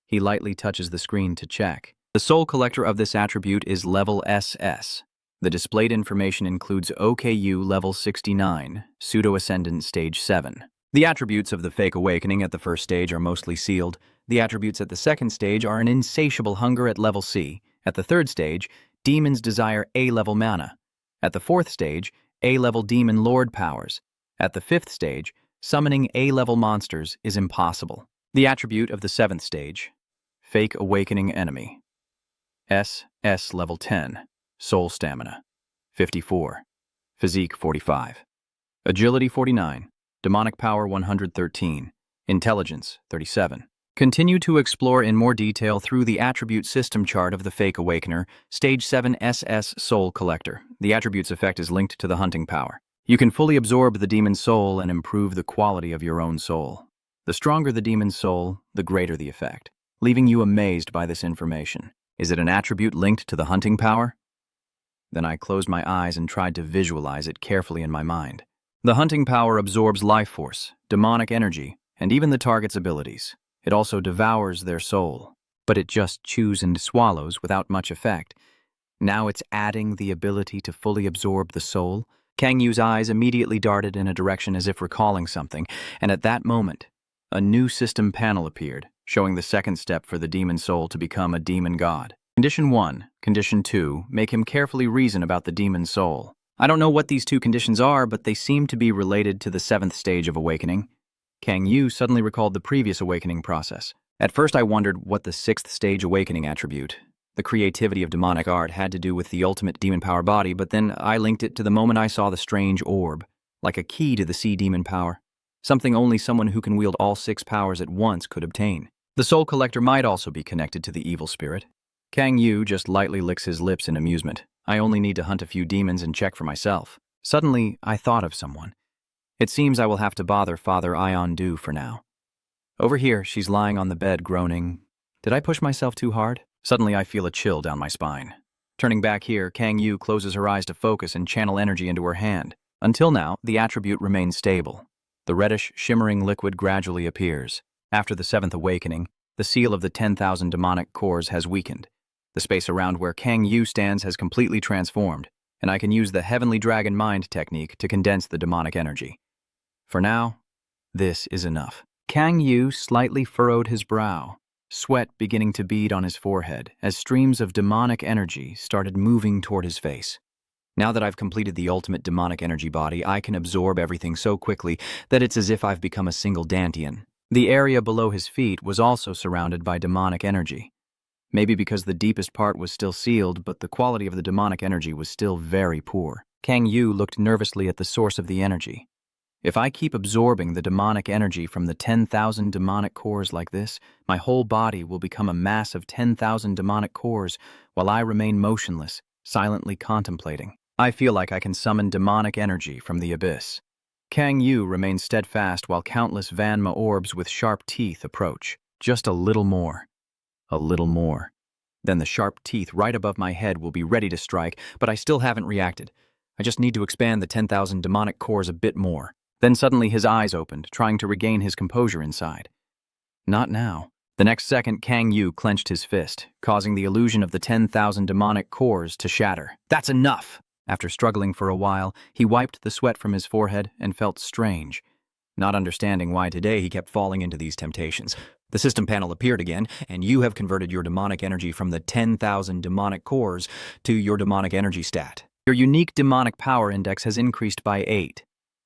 He lightly touches the screen to check. The soul collector of this attribute is level SS. The displayed information includes OKU level 69, pseudo-ascendant stage 7. The attributes of the fake awakening at the first stage are mostly sealed. The attributes at the second stage are an insatiable hunger at level C. At the third stage, demons desire A-level mana. At the fourth stage, A-level demon lord powers. At the fifth stage, summoning A-level monsters is impossible. The attribute of the 7th stage, fake awakening enemy. SS level 10, soul stamina, 54, physique 45, agility 49, demonic power 113, intelligence 37. Continue to explore in more detail through the attribute system chart of the Fake Awakener, Stage 7 SS Soul Collector. The attribute's effect is linked to the hunting power. You can fully absorb the demon's soul and improve the quality of your own soul. The stronger the demon's soul, the greater the effect, leaving you amazed by this information. Is it an attribute linked to the hunting power? Then I closed my eyes and tried to visualize it carefully in my mind. The hunting power absorbs life force, demonic energy, and even the target's abilities. It also devours their soul, but it just chews and swallows without much effect. Now it's adding the ability to fully absorb the soul. Kang Yu's eyes immediately darted in a direction as if recalling something, and at that moment, a new system panel appeared, showing the second step for the demon soul to become a demon god. Condition 1. Condition 2. Make him carefully reason about the demon soul. I don't know what these two conditions are, but they seem to be related to the 7th stage of awakening. Kang Yu suddenly recalled the previous awakening process. At first I wondered what the 6th stage awakening attribute, the creativity of demonic art, had to do with the ultimate demon power body, but then I linked it to the moment I saw the strange orb, like a key to the sea demon power. Something only someone who can wield all 6 powers at once could obtain. The soul collector might also be connected to the evil spirit. Kang Yu just lightly licks his lips in amusement. I only need to hunt a few demons and check for myself. Suddenly, I thought of someone. It seems I will have to bother Father Ion Du for now. Over here, she's lying on the bed groaning. Did I push myself too hard? Suddenly, I feel a chill down my spine. Turning back here, Kang Yu closes her eyes to focus and channel energy into her hand. Until now, the attribute remains stable. The reddish, shimmering liquid gradually appears. After the 7th awakening, the seal of the 10,000 demonic cores has weakened. The space around where Kang Yu stands has completely transformed, and I can use the Heavenly Dragon Mind technique to condense the demonic energy. For now, this is enough. Kang Yu slightly furrowed his brow, sweat beginning to bead on his forehead as streams of demonic energy started moving toward his face. Now that I've completed the ultimate demonic energy body, I can absorb everything so quickly that it's as if I've become a single Dantian. The area below his feet was also surrounded by demonic energy. Maybe because the deepest part was still sealed, but the quality of the demonic energy was still very poor. Kang Yu looked nervously at the source of the energy. If I keep absorbing the demonic energy from the 10,000 demonic cores like this, my whole body will become a mass of 10,000 demonic cores while I remain motionless, silently contemplating. I feel like I can summon demonic energy from the abyss. Kang Yu remains steadfast while countless Vanma orbs with sharp teeth approach. Just a little more. A little more. Then the sharp teeth right above my head will be ready to strike, but I still haven't reacted. I just need to expand the 10,000 demonic cores a bit more. Then suddenly his eyes opened, trying to regain his composure inside. Not now. The next second, Kang Yu clenched his fist, causing the illusion of the 10,000 demonic cores to shatter. That's enough! After struggling for a while, he wiped the sweat from his forehead and felt strange, not understanding why today he kept falling into these temptations. The system panel appeared again, and you have converted your demonic energy from the 10,000 demonic cores to your demonic energy stat. Your unique demonic power index has increased by 8.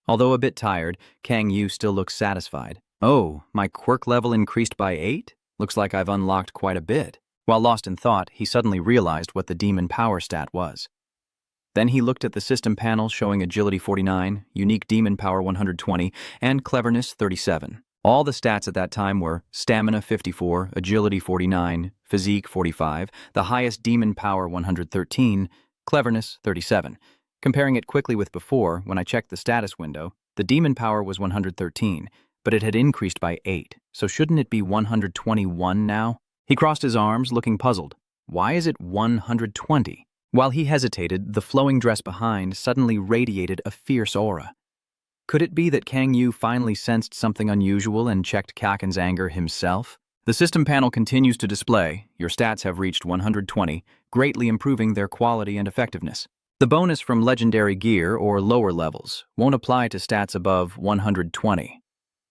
Although a bit tired, Kang Yu still looks satisfied. Oh, my quirk level increased by 8? Looks like I've unlocked quite a bit. While lost in thought, he suddenly realized what the demon power stat was. Then he looked at the system panel showing agility 49, unique demon power 120, and cleverness 37. All the stats at that time were stamina 54, agility 49, physique 45, the highest demon power 113, cleverness 37. Comparing it quickly with before, when I checked the status window, the demon power was 113, but it had increased by 8, so shouldn't it be 121 now? He crossed his arms, looking puzzled. Why is it 120? While he hesitated, the flowing dress behind suddenly radiated a fierce aura. Could it be that Kang Yu finally sensed something unusual and checked Kaken's anger himself? The system panel continues to display, your stats have reached 120, greatly improving their quality and effectiveness. The bonus from legendary gear or lower levels won't apply to stats above 120.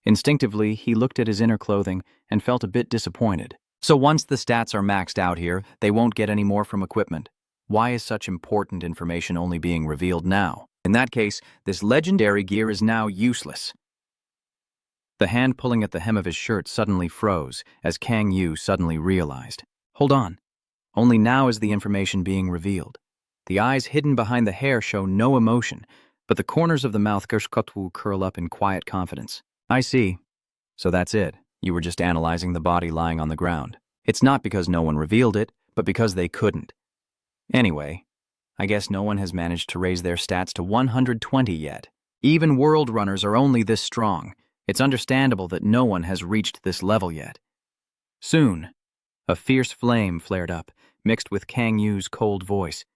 Instinctively, he looked at his inner clothing and felt a bit disappointed. So once the stats are maxed out here, they won't get any more from equipment. Why is such important information only being revealed now? In that case, this legendary gear is now useless. The hand pulling at the hem of his shirt suddenly froze as Kang Yu suddenly realized. Hold on. Only now is the information being revealed. The eyes hidden behind the hair show no emotion, but the corners of the mouth curl up in quiet confidence. I see. So that's it. You were just analyzing the body lying on the ground. It's not because no one revealed it, but because they couldn't. Anyway, I guess no one has managed to raise their stats to 120 yet. Even world runners are only this strong. It's understandable that no one has reached this level yet. Soon, a fierce flame flared up, mixed with Kang Yu's cold voice.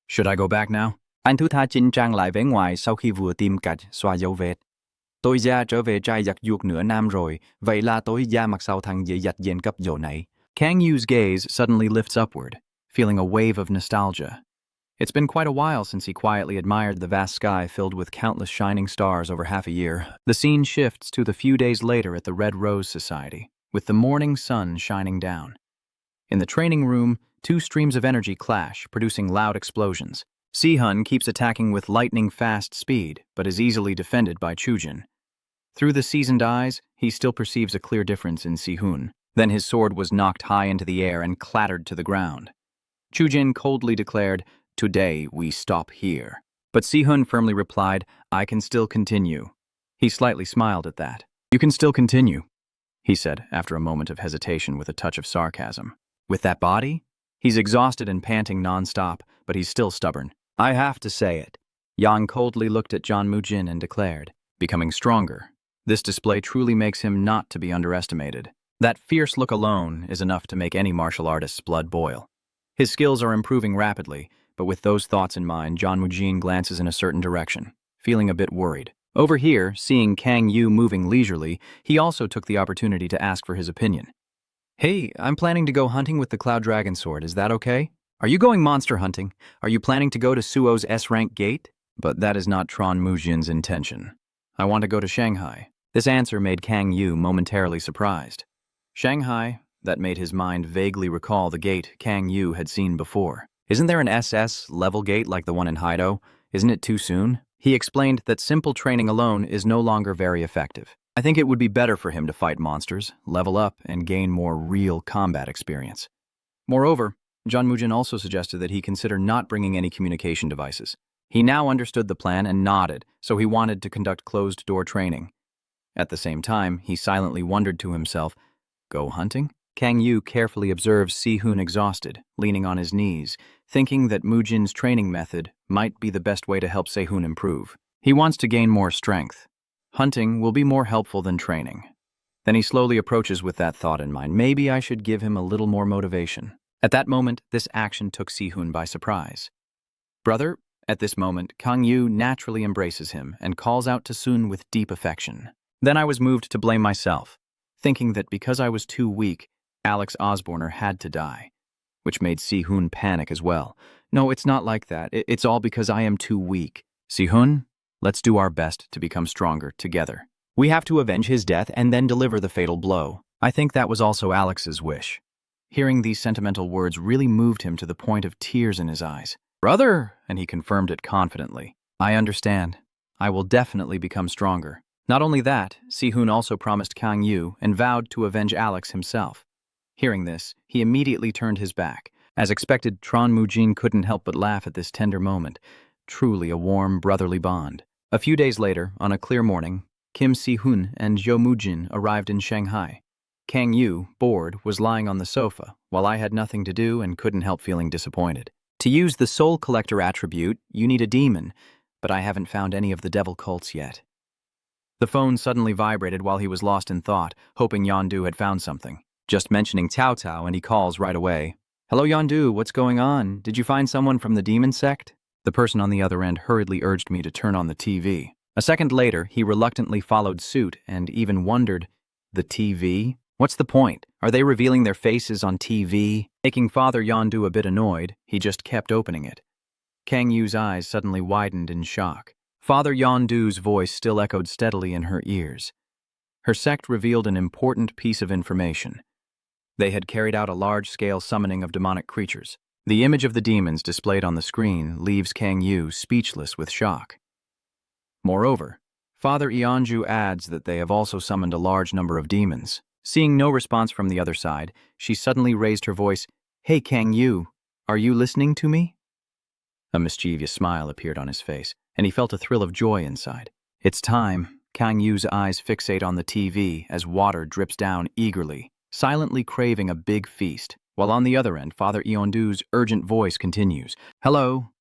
Should I go back now? Anh thứ tha chinh trang lại vẻ ngoài sau khi vừa tìm cách xóa dấu vết. Tôi ra trở về trai giặt giụt nửa năm rồi, vậy là tôi ra mặt sau thằng dễ dặt dền cấp dỗ này. Kang Yu's gaze suddenly lifts upward, feeling a wave of nostalgia. It's been quite a while since he quietly admired the vast sky filled with countless shining stars over half a year. The scene shifts to the few days later at the Red Rose Society, with the morning sun shining down. In the training room, two streams of energy clash, producing loud explosions. Si-hun keeps attacking with lightning-fast speed, but is easily defended by Chujin. Through the seasoned eyes, he still perceives a clear difference in Si-hun. Then his sword was knocked high into the air and clattered to the ground. Chujin coldly declared, "Today we stop here." But Si-hun firmly replied, "I can still continue." He slightly smiled at that. "You can still continue," he said after a moment of hesitation with a touch of sarcasm. "With that body?" He's exhausted and panting non-stop, but he's still stubborn. "I have to say it." Yang coldly looked at John Mujin and declared, "Becoming stronger. This display truly makes him not to be underestimated. That fierce look alone is enough to make any martial artist's blood boil." His skills are improving rapidly, but with those thoughts in mind, John Mujin glances in a certain direction, feeling a bit worried. Over here, seeing Kang Yu moving leisurely, he also took the opportunity to ask for his opinion. "Hey, I'm planning to go hunting with the Cloud Dragon Sword, is that okay? Are you going monster hunting? Are you planning to go to Suo's S-rank gate?" But that is not Tron Mujin's intention. "I want to go to Shanghai." This answer made Kang Yu momentarily surprised. Shanghai, that made his mind vaguely recall the gate Kang Yu had seen before. "Isn't there an SS level gate like the one in Haido? Isn't it too soon?" He explained that simple training alone is no longer very effective. "I think it would be better for him to fight monsters, level up, and gain more real combat experience." Moreover, John Mujin also suggested that he consider not bringing any communication devices. He now understood the plan and nodded, so he wanted to conduct closed-door training. At the same time, he silently wondered to himself, "Go hunting?" Kang Yu carefully observes Si-hun exhausted, leaning on his knees, thinking that Mujin's training method might be the best way to help Se-hun improve. He wants to gain more strength. Hunting will be more helpful than training. Then he slowly approaches with that thought in mind. Maybe I should give him a little more motivation. At that moment, this action took Si-hun by surprise. "Brother," at this moment, Kang Yu naturally embraces him and calls out to Sun with deep affection. Then I was moved to blame myself, thinking that because I was too weak, Alex Osborner had to die, which made Si-hun panic as well. "No, it's not like that. It's all because I am too weak. Si-hun, let's do our best to become stronger together. We have to avenge his death and then deliver the fatal blow." I think that was also Alex's wish. Hearing these sentimental words really moved him to the point of tears in his eyes. "Brother," and he confirmed it confidently. "I understand. I will definitely become stronger." Not only that, Si-hun also promised Kang Yu and vowed to avenge Alex himself. Hearing this, he immediately turned his back. As expected, Tron Mujin couldn't help but laugh at this tender moment. Truly a warm, brotherly bond. A few days later, on a clear morning, Kim Si-hun and Jo Mujin arrived in Shanghai. Kang Yu, bored, was lying on the sofa, while I had nothing to do and couldn't help feeling disappointed. To use the Soul Collector attribute, you need a demon, but I haven't found any of the devil cults yet. The phone suddenly vibrated while he was lost in thought, hoping Yondu had found something. Just mentioning Cao Cao and he calls right away. "Hello Yondu, what's going on? Did you find someone from the demon sect?" The person on the other end hurriedly urged me to turn on the TV. A second later, he reluctantly followed suit and even wondered, "The TV? What's the point? Are they revealing their faces on TV?" Making Father Yondu a bit annoyed, he just kept opening it. Kang Yu's eyes suddenly widened in shock. Father Yondu's voice still echoed steadily in her ears. Her sect revealed an important piece of information. They had carried out a large-scale summoning of demonic creatures. The image of the demons displayed on the screen leaves Kang Yu speechless with shock. Moreover, Father Ionju adds that they have also summoned a large number of demons. Seeing no response from the other side, she suddenly raised her voice, "Hey Kang Yu, are you listening to me?" A mischievous smile appeared on his face, and he felt a thrill of joy inside. "It's time." Kang Yu's eyes fixate on the TV as water drips down eagerly, silently craving a big feast, while on the other end, Father Iondu's urgent voice continues, "Hello."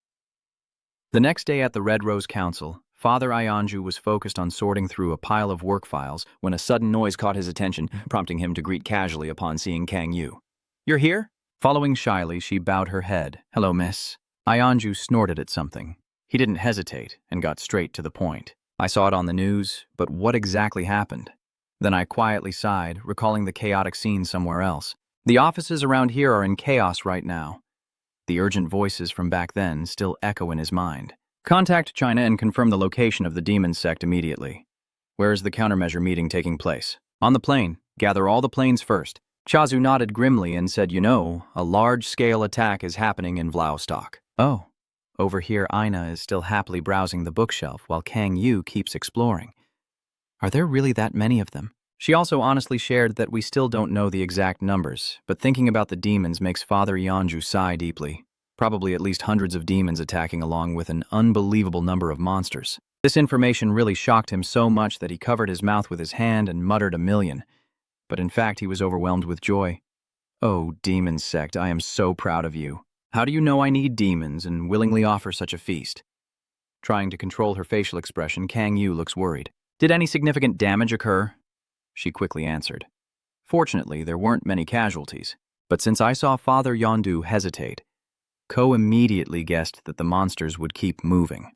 The next day at the Red Rose Council, Father Ionju was focused on sorting through a pile of work files when a sudden noise caught his attention, prompting him to greet casually upon seeing Kang Yu. "You're here?" Following shyly, she bowed her head. "Hello, miss." Ionju snorted at something. He didn't hesitate and got straight to the point. "I saw it on the news, but what exactly happened?" Then I quietly sighed, recalling the chaotic scene somewhere else. "The offices around here are in chaos right now. The urgent voices from back then still echo in his mind. Contact China and confirm the location of the demon sect immediately. Where is the countermeasure meeting taking place? On the plane. Gather all the planes first. Chazu nodded grimly and said, a large-scale attack is happening in Vladivostok. Oh. Over here, Aina is still happily browsing the bookshelf while Kang Yu keeps exploring. Are there really that many of them? She also honestly shared that we still don't know the exact numbers, but thinking about the demons makes Father Yanju sigh deeply. Probably at least hundreds of demons attacking along with an unbelievable number of monsters. This information really shocked him so much that he covered his mouth with his hand and muttered a million. But in fact, he was overwhelmed with joy. Oh, demon sect, I am so proud of you. How do you know I need demons and willingly offer such a feast? Trying to control her facial expression, Kang Yu looks worried. Did any significant damage occur? She quickly answered. Fortunately, there weren't many casualties, but since I saw Father Yondu hesitate, Ko immediately guessed that the monsters would keep moving.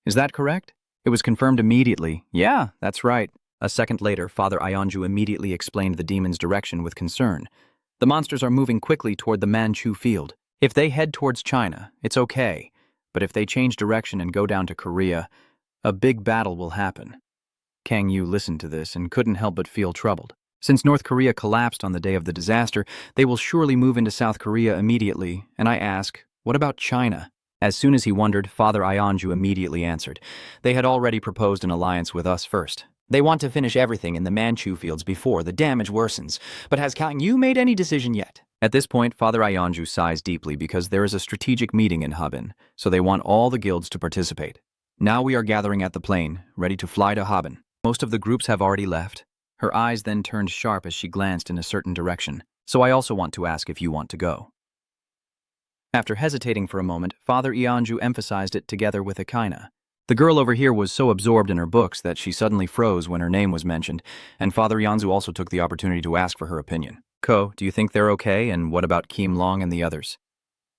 Is that correct? It was confirmed immediately. Yeah, that's right. A second later, Father Ionju immediately explained the demon's direction with concern. The monsters are moving quickly toward the Manchu field. If they head towards China, it's okay, but if they change direction and go down to Korea, a big battle will happen. Kang Yu listened to this and couldn't help but feel troubled. Since North Korea collapsed on the day of the disaster, they will surely move into South Korea immediately, and I ask, what about China? As soon as he wondered, Father Ionju immediately answered. They had already proposed an alliance with us first. They want to finish everything in the Manchu fields before the damage worsens, but has Kang Yu made any decision yet? At this point, Father Ionju sighs deeply because there is a strategic meeting in Harbin, so they want all the guilds to participate. Now we are gathering at the plane, ready to fly to Harbin. Most of the groups have already left. Her eyes then turned sharp as she glanced in a certain direction, so I also want to ask if you want to go. After hesitating for a moment, Father Ionju emphasized it together with Akaina. The girl over here was so absorbed in her books that she suddenly froze when her name was mentioned, and Father Yanzu also took the opportunity to ask for her opinion. Ko, do you think they're okay, and what about Kim Long and the others?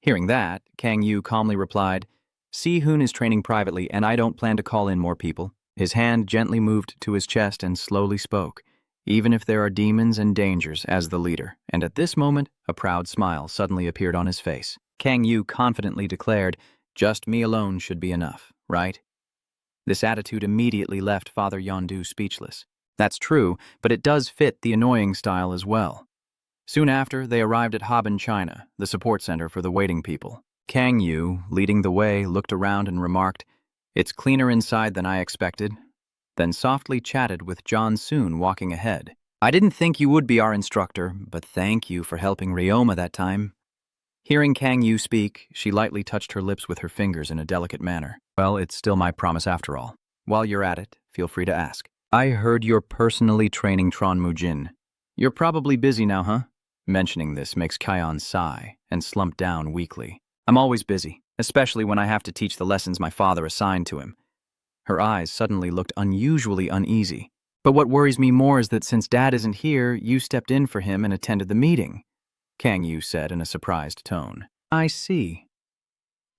Hearing that, Kang Yu calmly replied, Si Hoon is training privately, and I don't plan to call in more people. His hand gently moved to his chest and slowly spoke, even if there are demons and dangers as the leader, and at this moment, a proud smile suddenly appeared on his face. Kang Yu confidently declared, just me alone should be enough, right? This attitude immediately left Father Yondu speechless. That's true, but it does fit the annoying style as well. Soon after, they arrived at Harbin, China, the support center for the waiting people. Kang Yu, leading the way, looked around and remarked, it's cleaner inside than I expected, then softly chatted with John Soon walking ahead. I didn't think you would be our instructor, but thank you for helping Ryoma that time. Hearing Kang Yu speak, she lightly touched her lips with her fingers in a delicate manner. Well, it's still my promise after all. While you're at it, feel free to ask. I heard you're personally training Tron Mujin. You're probably busy now, huh? Mentioning this makes Kion sigh and slump down weakly. I'm always busy, especially when I have to teach the lessons my father assigned to him. Her eyes suddenly looked unusually uneasy. But what worries me more is that since Dad isn't here, you stepped in for him and attended the meeting, Kang Yu said in a surprised tone. I see.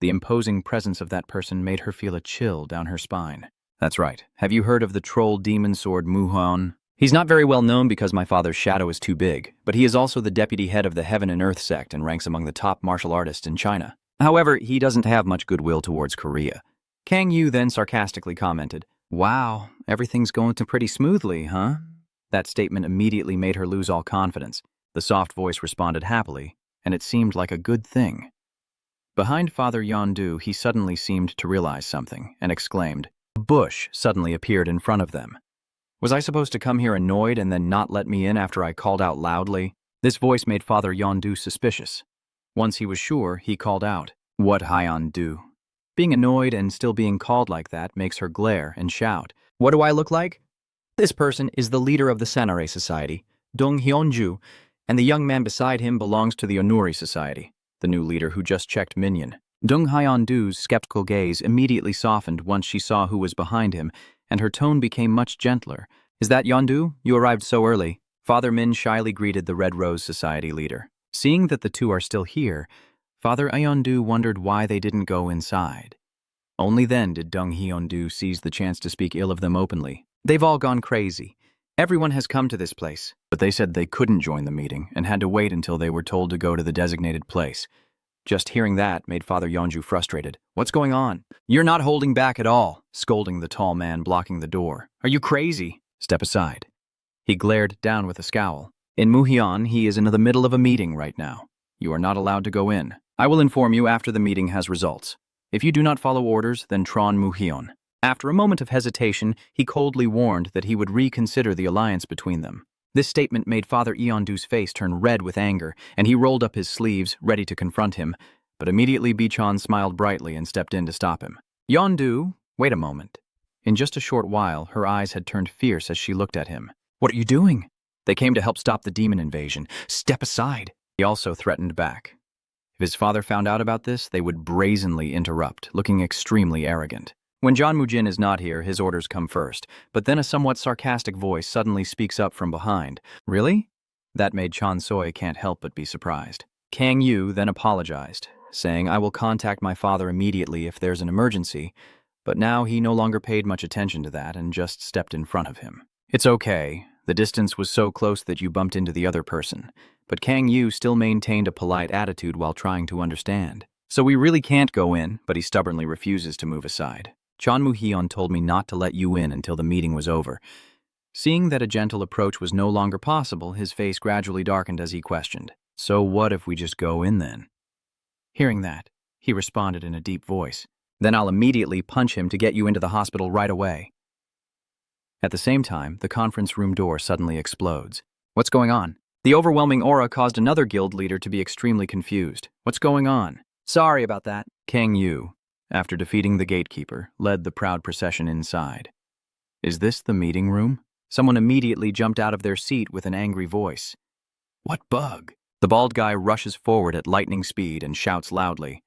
The imposing presence of that person made her feel a chill down her spine. That's right. Have you heard of the troll demon sword Muhon? He's not very well known because my father's shadow is too big, but he is also the deputy head of the Heaven and Earth sect and ranks among the top martial artists in China. However, he doesn't have much goodwill towards Korea. Kang Yu then sarcastically commented, Wow, everything's going pretty smoothly, huh? That statement immediately made her lose all confidence. The soft voice responded happily, and it seemed like a good thing. Behind Father Yondu, he suddenly seemed to realize something, and exclaimed, A bush suddenly appeared in front of them. Was I supposed to come here annoyed and then not let me in after I called out loudly? This voice made Father Yondu suspicious. Once he was sure, he called out, What Hyeon-do? Being annoyed and still being called like that makes her glare and shout, What do I look like? This person is the leader of the Sanare Society, Dong Hyunju, and the young man beside him belongs to the Onuri Society, the new leader who just checked Minion. Dong Hyun-du's skeptical gaze immediately softened once she saw who was behind him, and her tone became much gentler. Is that Yondu? You arrived so early. Father Min shyly greeted the Red Rose Society leader. Seeing that the two are still here, Father Yondu wondered why they didn't go inside. Only then did Dong Hyun-du seize the chance to speak ill of them openly. They've all gone crazy. Everyone has come to this place, but they said they couldn't join the meeting and had to wait until they were told to go to the designated place. Just hearing that made Father Yeonju frustrated. What's going on? You're not holding back at all, scolding the tall man blocking the door. Are you crazy? Step aside. He glared down with a scowl. In Muhyeon, he is in the middle of a meeting right now. You are not allowed to go in. I will inform you after the meeting has results. If you do not follow orders, then Tron Muhyeon. After a moment of hesitation, he coldly warned that he would reconsider the alliance between them. This statement made Father Yeondu's face turn red with anger, and he rolled up his sleeves, ready to confront him, but immediately Bichon smiled brightly and stepped in to stop him. Yeondu, wait a moment. In just a short while, her eyes had turned fierce as she looked at him. What are you doing? They came to help stop the demon invasion. Step aside. He also threatened back. If his father found out about this, they would brazenly interrupt, looking extremely arrogant. When John Mujin is not here, his orders come first, but then a somewhat sarcastic voice suddenly speaks up from behind. Really? That made Chon Soy can't help but be surprised. Kang Yu then apologized, saying, I will contact my father immediately if there's an emergency, but now he no longer paid much attention to that and just stepped in front of him. It's okay. The distance was so close that you bumped into the other person, but Kang Yu still maintained a polite attitude while trying to understand. So we really can't go in, but he stubbornly refuses to move aside. Chon Moo-hyun told me not to let you in until the meeting was over. Seeing that a gentle approach was no longer possible, his face gradually darkened as he questioned, So what if we just go in then? Hearing that, he responded in a deep voice, Then I'll immediately punch him to get you into the hospital right away. At the same time, the conference room door suddenly explodes. What's going on? The overwhelming aura caused another guild leader to be extremely confused. What's going on? Sorry about that. Kang Yu, after defeating the gatekeeper, led the proud procession inside. Is this the meeting room? Someone immediately jumped out of their seat with an angry voice. What bug? The bald guy rushes forward at lightning speed and shouts loudly.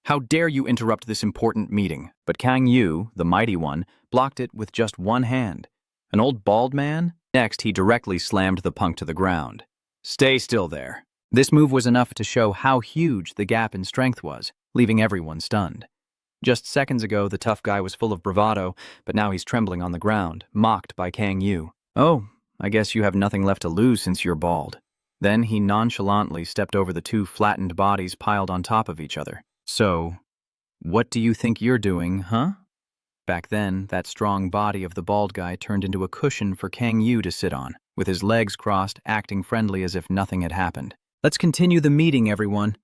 How dare you interrupt this important meeting? But Kang Yu, the mighty one, blocked it with just one hand. An old bald man? Next, he directly slammed the punk to the ground. Stay still there. This move was enough to show how huge the gap in strength was, leaving everyone stunned. Just seconds ago, the tough guy was full of bravado, but now he's trembling on the ground, mocked by Kang Yu. Oh, I guess you have nothing left to lose since you're bald. Then he nonchalantly stepped over the two flattened bodies piled on top of each other. So, what do you think you're doing, huh? Back then, that strong body of the bald guy turned into a cushion for Kang Yu to sit on, with his legs crossed, acting friendly as if nothing had happened. Let's continue the meeting, everyone.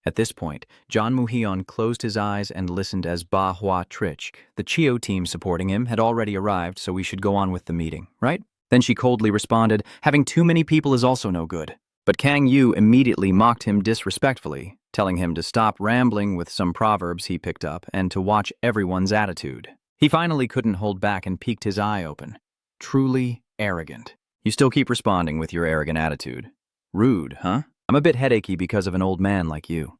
At this point, John Moo-hyun closed his eyes and listened as Ba Hua Trich, the Chio team supporting him, had already arrived, so we should go on with the meeting, right? Then she coldly responded, having too many people is also no good. But Kang Yu immediately mocked him disrespectfully, telling him to stop rambling with some proverbs he picked up and to watch everyone's attitude. He finally couldn't hold back and peeked his eye open. Truly arrogant. You still keep responding with your arrogant attitude. Rude, huh? I'm a bit headachy because of an old man like you.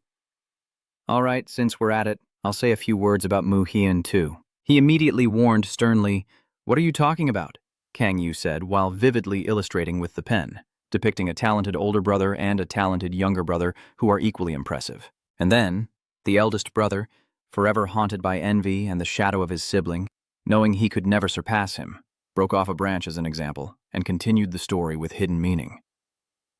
All right, since we're at it, I'll say a few words about Moo-hyun too. He immediately warned sternly, What are you talking about? Kang Yu said while vividly illustrating with the pen, depicting a talented older brother and a talented younger brother who are equally impressive. And then, the eldest brother, forever haunted by envy and the shadow of his sibling, knowing he could never surpass him, broke off a branch as an example and continued the story with hidden meaning.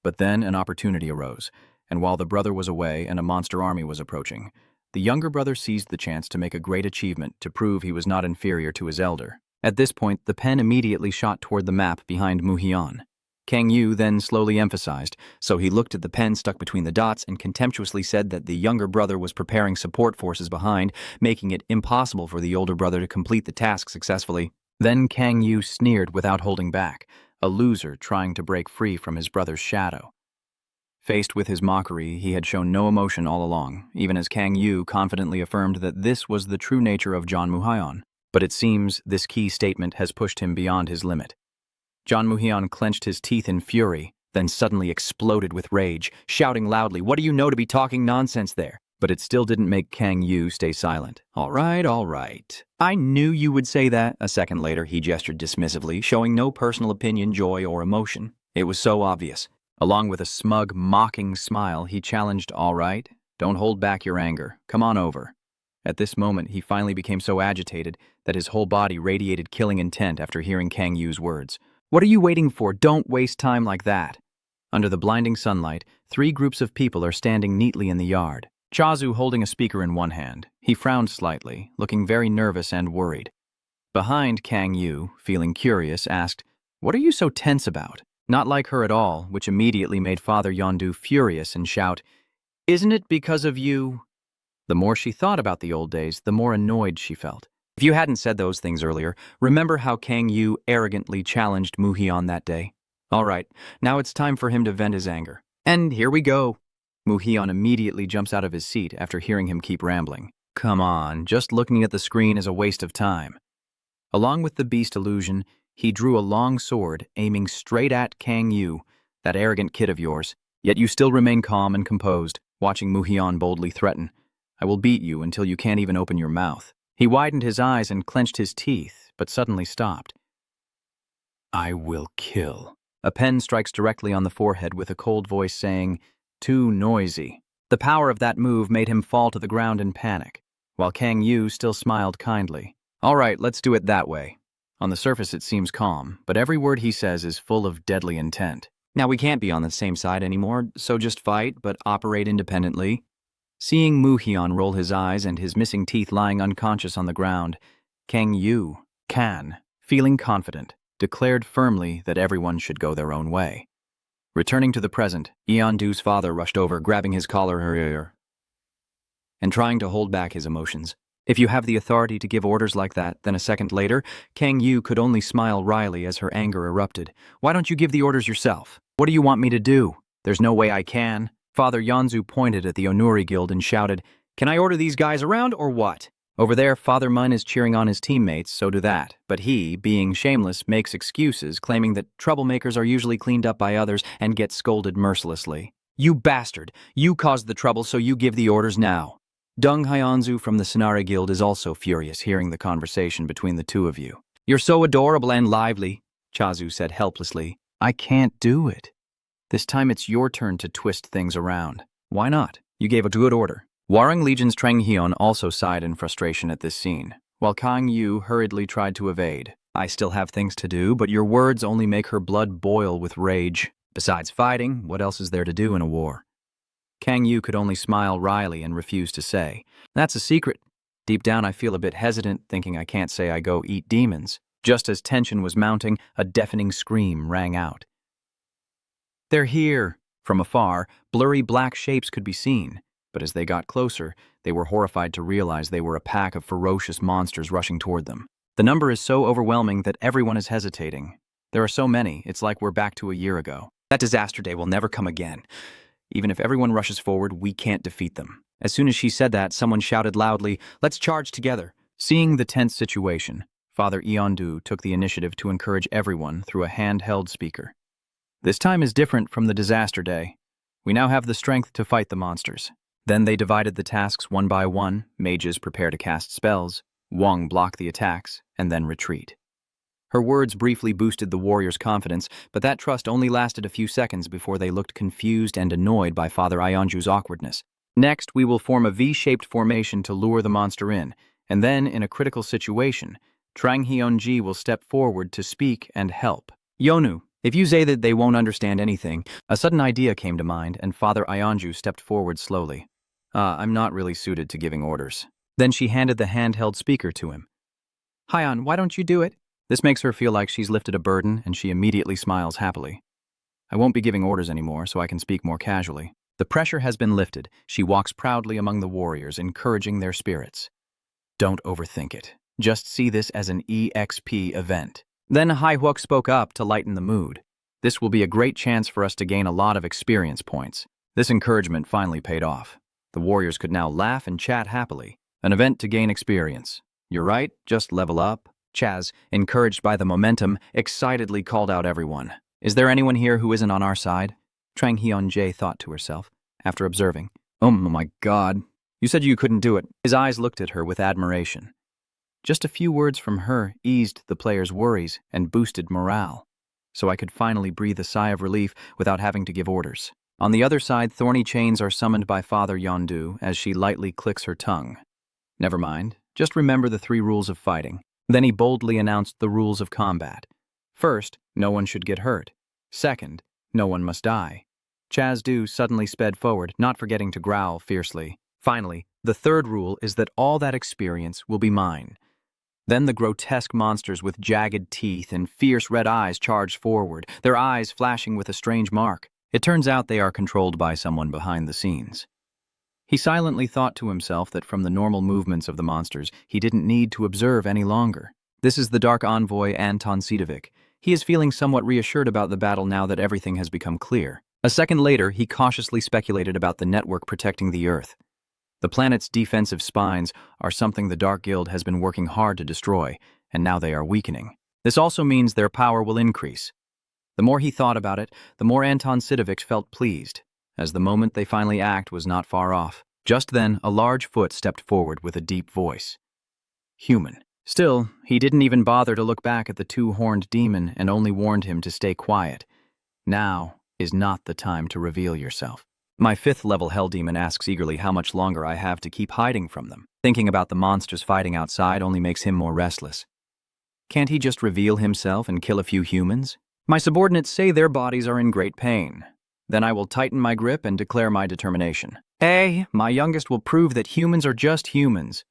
But then an opportunity arose, and while the brother was away and a monster army was approaching, the younger brother seized the chance to make a great achievement to prove he was not inferior to his elder. At this point, the pen immediately shot toward the map behind Moo-hyun. Kang Yu then slowly emphasized, so he looked at the pen stuck between the dots and contemptuously said that the younger brother was preparing support forces behind, making it impossible for the older brother to complete the task successfully. Then Kang Yu sneered without holding back, a loser trying to break free from his brother's shadow. Faced with his mockery, he had shown no emotion all along, even as Kang Yu confidently affirmed that this was the true nature of John Moo-hyun. But it seems this key statement has pushed him beyond his limit. John Moo-hyun clenched his teeth in fury, then suddenly exploded with rage, shouting loudly, What do you know to be talking nonsense there? But it still didn't make Kang Yu stay silent. All right. I knew you would say that. A second later, he gestured dismissively, showing no personal opinion, joy, or emotion. It was so obvious. Along with a smug, mocking smile, he challenged, All right, don't hold back your anger. Come on over. At this moment, he finally became so agitated that his whole body radiated killing intent after hearing Kang Yu's words. What are you waiting for? Don't waste time like that. Under the blinding sunlight, 3 groups of people are standing neatly in the yard. Chazu holding a speaker in one hand. He frowned slightly, looking very nervous and worried. Behind, Kang Yu, feeling curious, asked, "What are you so tense about?" Not like her at all, which immediately made Father Yondu furious and shout, "Isn't it because of you?" The more she thought about the old days, the more annoyed she felt. If you hadn't said those things earlier, remember how Kang Yu arrogantly challenged Muhyeon that day? All right, now it's time for him to vent his anger. And here we go. Muhyeon immediately jumps out of his seat after hearing him keep rambling. Come on, just looking at the screen is a waste of time. Along with the beast illusion, he drew a long sword, aiming straight at Kang Yu, that arrogant kid of yours. Yet you still remain calm and composed, watching Muhyeon boldly threaten. I will beat you until you can't even open your mouth. He widened his eyes and clenched his teeth, but suddenly stopped. I will kill. A pen strikes directly on the forehead with a cold voice saying, "Too noisy." The power of that move made him fall to the ground in panic, while Kang Yu still smiled kindly. All right, let's do it that way. On the surface it seems calm, but every word he says is full of deadly intent. Now we can't be on the same side anymore, so just fight, but operate independently. Seeing Muhyeon roll his eyes and his missing teeth lying unconscious on the ground, Kang Yu, feeling confident, declared firmly that everyone should go their own way. Returning to the present, Yeondu's father rushed over, grabbing his collar and trying to hold back his emotions. If you have the authority to give orders like that, then a second later, Kang Yu could only smile wryly as her anger erupted. Why don't you give the orders yourself? What do you want me to do? There's no way I can. Father Yonzu pointed at the Onuri Guild and shouted, "Can I order these guys around or what?" Over there, Father Mun is cheering on his teammates, so do that. But he, being shameless, makes excuses, claiming that troublemakers are usually cleaned up by others and get scolded mercilessly. You bastard! You caused the trouble, so you give the orders now. Dung Hyonzu from the Sonara Guild is also furious hearing the conversation between the two of you. You're so adorable and lively, Chazu said helplessly. I can't do it. This time it's your turn to twist things around. Why not? You gave a good order. Warring Legion's Trang Hyun also sighed in frustration at this scene, while Kang Yu hurriedly tried to evade. I still have things to do, but your words only make her blood boil with rage. Besides fighting, what else is there to do in a war? Kang Yu could only smile wryly and refuse to say. That's a secret. Deep down I feel a bit hesitant, thinking I can't say I go eat demons. Just as tension was mounting, a deafening scream rang out. They're here! From afar, blurry black shapes could be seen, but as they got closer, they were horrified to realize they were a pack of ferocious monsters rushing toward them. The number is so overwhelming that everyone is hesitating. There are so many, it's like we're back to a year ago. That disaster day will never come again. Even if everyone rushes forward, we can't defeat them. As soon as she said that, someone shouted loudly, "Let's charge together." Seeing the tense situation, Father Yeondu took the initiative to encourage everyone through a handheld speaker. This time is different from the disaster day. We now have the strength to fight the monsters. Then they divided the tasks one by one. Mages prepare to cast spells, Wong block the attacks, and then retreat. Her words briefly boosted the warriors' confidence, but that trust only lasted a few seconds before they looked confused and annoyed by Father Ionju's awkwardness. Next, we will form a V-shaped formation to lure the monster in, and then, in a critical situation, Trang Hyunji will step forward to speak and help. Yonu, if you say that they won't understand anything, a sudden idea came to mind, and Father Ionju stepped forward slowly. I'm not really suited to giving orders. Then she handed the handheld speaker to him. Hyon, why don't you do it? This makes her feel like she's lifted a burden, and she immediately smiles happily. I won't be giving orders anymore, so I can speak more casually. The pressure has been lifted. She walks proudly among the warriors, encouraging their spirits. Don't overthink it. Just see this as an EXP event. Then Haihuok spoke up to lighten the mood. This will be a great chance for us to gain a lot of experience points. This encouragement finally paid off. The warriors could now laugh and chat happily. An event to gain experience. You're right, just level up. Chaz, encouraged by the momentum, excitedly called out everyone. Is there anyone here who isn't on our side? Trang Hyun-jae thought to herself, after observing. Oh my god. You said you couldn't do it. His eyes looked at her with admiration. Just a few words from her eased the players' worries and boosted morale, so I could finally breathe a sigh of relief without having to give orders. On the other side, thorny chains are summoned by Father Yondu as she lightly clicks her tongue. Never mind, just remember the 3 rules of fighting. Then he boldly announced the rules of combat. First, no one should get hurt. Second, no one must die. Chaz-Du suddenly sped forward, not forgetting to growl fiercely. Finally, the third rule is that all that experience will be mine. Then the grotesque monsters with jagged teeth and fierce red eyes charge forward, their eyes flashing with a strange mark. It turns out they are controlled by someone behind the scenes. He silently thought to himself that from the normal movements of the monsters, he didn't need to observe any longer. This is the Dark Envoy Anton Sidovic. He is feeling somewhat reassured about the battle now that everything has become clear. A second later, he cautiously speculated about the network protecting the Earth. The planet's defensive spines are something the Dark Guild has been working hard to destroy, and now they are weakening. This also means their power will increase. The more he thought about it, the more Anton Sidovic felt pleased, as the moment they finally act was not far off. Just then, a large foot stepped forward with a deep voice. Human. Still, he didn't even bother to look back at the two-horned demon and only warned him to stay quiet. Now is not the time to reveal yourself. My 5th-level Hell Demon asks eagerly how much longer I have to keep hiding from them. Thinking about the monsters fighting outside only makes him more restless. Can't he just reveal himself and kill a few humans? My subordinates say their bodies are in great pain. Then I will tighten my grip and declare my determination. Hey, my youngest will prove that humans are just humans.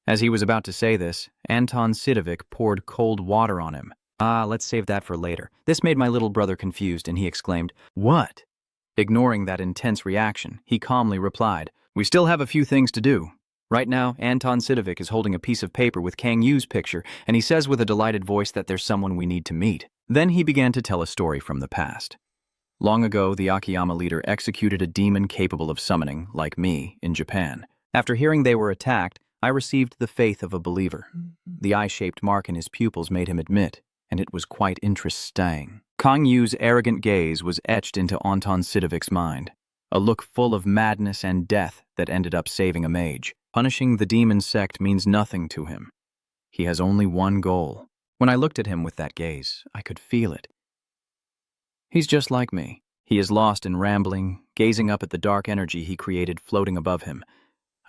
As he was about to say this, Anton Sidovic poured cold water on him. Let's save that for later. This made my little brother confused, and he exclaimed, "What?" Ignoring that intense reaction, he calmly replied, "We still have a few things to do." Right now, Anton Sidovic is holding a piece of paper with Kang Yu's picture, and he says with a delighted voice that there's someone we need to meet. Then he began to tell a story from the past. Long ago, the Akiyama leader executed a demon capable of summoning, like me, in Japan. After hearing they were attacked, I received the faith of a believer. The eye-shaped mark in his pupils made him admit, and it was quite interesting. Kang Yu's arrogant gaze was etched into Anton Sidovic's mind, a look full of madness and death that ended up saving a mage. Punishing the demon sect means nothing to him. He has only one goal. When I looked at him with that gaze, I could feel it. He's just like me. He is lost in rambling, gazing up at the dark energy he created floating above him.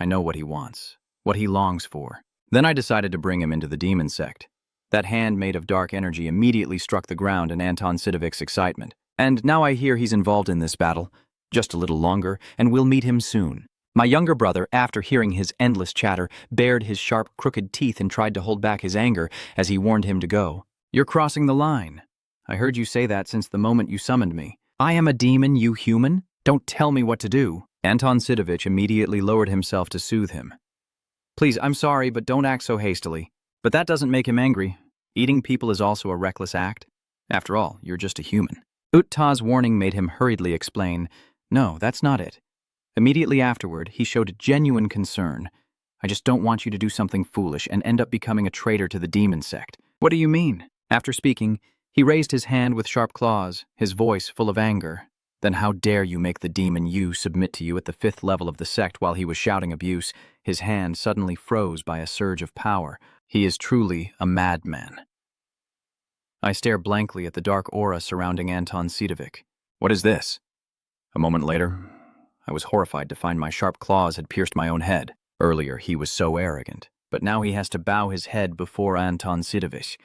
I know what he wants, what he longs for. Then I decided to bring him into the demon sect. That hand made of dark energy immediately struck the ground in Anton Sidovic's excitement. And now I hear he's involved in this battle. Just a little longer, and we'll meet him soon. My younger brother, after hearing his endless chatter, bared his sharp, crooked teeth and tried to hold back his anger as he warned him to go. "You're crossing the line. I heard you say that since the moment you summoned me. I am a demon, you human? Don't tell me what to do." Anton Sidovic immediately lowered himself to soothe him. "Please, I'm sorry, but don't act so hastily. But that doesn't make him angry. Eating people is also a reckless act. After all, you're just a human." Utta's warning made him hurriedly explain, "No, that's not it." Immediately afterward, he showed genuine concern. "I just don't want you to do something foolish and end up becoming a traitor to the demon sect." "What do you mean?" After speaking, he raised his hand with sharp claws, his voice full of anger. "Then how dare you make the demon you submit to you at the 5th level of the sect?" While he was shouting abuse, his hand suddenly froze by a surge of power. He is truly a madman. I stare blankly at the dark aura surrounding Anton Sidovic. What is this? A moment later, I was horrified to find my sharp claws had pierced my own head. Earlier, he was so arrogant, but now he has to bow his head before Anton Sidovic.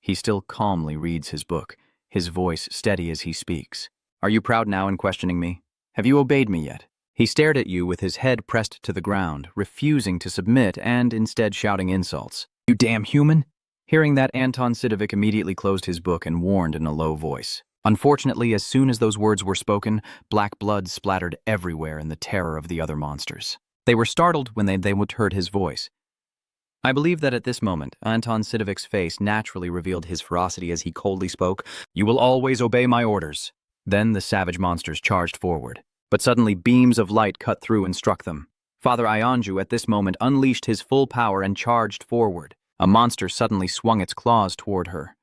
He still calmly reads his book, his voice steady as he speaks. "Are you proud now in questioning me? Have you obeyed me yet?" He stared at you with his head pressed to the ground, refusing to submit and instead shouting insults. "You damn human!" Hearing that, Anton Sidovic immediately closed his book and warned in a low voice. Unfortunately, as soon as those words were spoken, black blood splattered everywhere in the terror of the other monsters. They were startled when they heard his voice. I believe that at this moment, Anton Sidovic's face naturally revealed his ferocity as he coldly spoke, "You will always obey my orders." Then the savage monsters charged forward. But suddenly beams of light cut through and struck them. Father Ionju at this moment unleashed his full power and charged forward. A monster suddenly swung its claws toward her.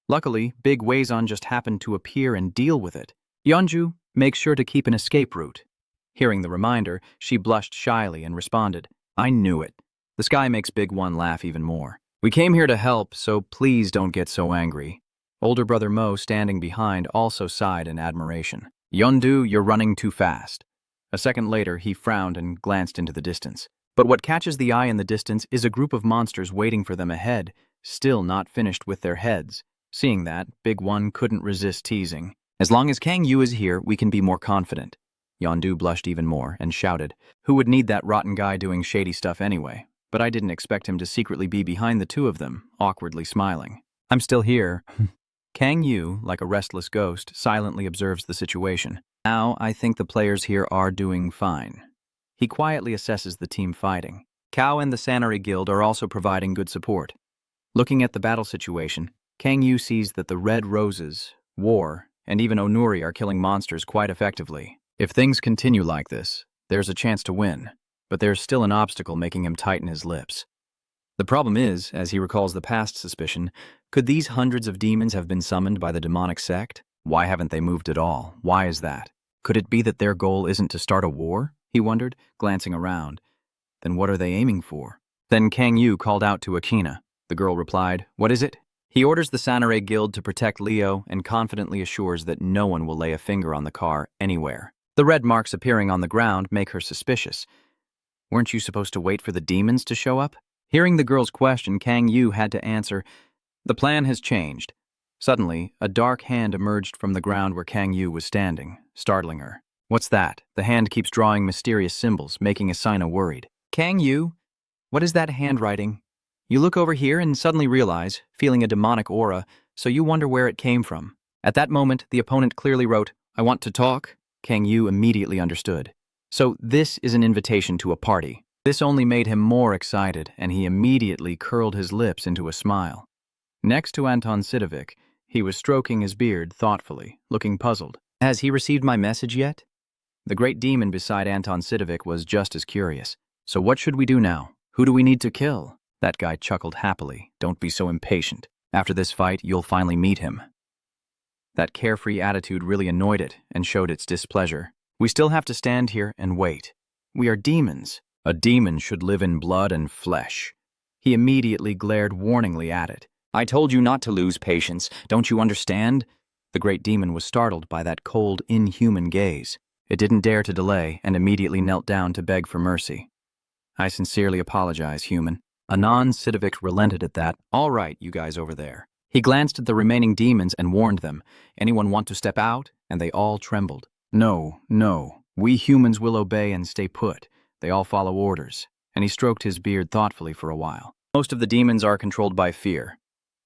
Luckily, Big Waison just happened to appear and deal with it. "Yeonju, make sure to keep an escape route." Hearing the reminder, she blushed shyly and responded, "I knew it." The sky makes Big One laugh even more. "We came here to help, so please don't get so angry." Older brother Mo, standing behind, also sighed in admiration. "Yeondu, you're running too fast." A second later, he frowned and glanced into the distance. But what catches the eye in the distance is a group of monsters waiting for them ahead, still not finished with their heads. Seeing that, Big One couldn't resist teasing. "As long as Kang Yu is here, we can be more confident." Yondu blushed even more and shouted, "Who would need that rotten guy doing shady stuff anyway?" But I didn't expect him to secretly be behind the two of them, awkwardly smiling. "I'm still here." Kang Yu, like a restless ghost, silently observes the situation. "Now, I think the players here are doing fine." He quietly assesses the team fighting. Cao and the Sanari Guild are also providing good support. Looking at the battle situation, Kang Yu sees that the Red Roses, War, and even Onuri are killing monsters quite effectively. If things continue like this, there's a chance to win, but there's still an obstacle making him tighten his lips. The problem is, as he recalls the past suspicion, could these hundreds of demons have been summoned by the demonic sect? Why haven't they moved at all? Why is that? Could it be that their goal isn't to start a war? He wondered, glancing around. Then what are they aiming for? Then Kang Yu called out to Akina. The girl replied, "What is it?" He orders the Sanare Guild to protect Leo and confidently assures that no one will lay a finger on the car anywhere. The red marks appearing on the ground make her suspicious. Weren't you supposed to wait for the demons to show up? Hearing the girl's question, Kang Yu had to answer, "The plan has changed." Suddenly, a dark hand emerged from the ground where Kang Yu was standing, startling her. "What's that?" The hand keeps drawing mysterious symbols, making Asina worried. "Kang Yu, what is that handwriting?" You look over here and suddenly realize, feeling a demonic aura, so you wonder where it came from. At that moment, the opponent clearly wrote, "I want to talk." Kang Yu immediately understood. So this is an invitation to a party. This only made him more excited, and he immediately curled his lips into a smile. Next to Anton Sidovic, he was stroking his beard thoughtfully, looking puzzled. "Has he received my message yet?" The great demon beside Anton Sidovic was just as curious. "So what should we do now? Who do we need to kill?" That guy chuckled happily. "Don't be so impatient. After this fight, you'll finally meet him." That carefree attitude really annoyed it and showed its displeasure. "We still have to stand here and wait. We are demons. A demon should live in blood and flesh." He immediately glared warningly at it. "I told you not to lose patience. Don't you understand?" The great demon was startled by that cold, inhuman gaze. It didn't dare to delay and immediately knelt down to beg for mercy. "I sincerely apologize, human." Anand Sidovic relented at that. "All right, you guys over there." He glanced at the remaining demons and warned them. "Anyone want to step out?" And they all trembled. No. We humans will obey and stay put. They all follow orders." And he stroked his beard thoughtfully for a while. "Most of the demons are controlled by fear.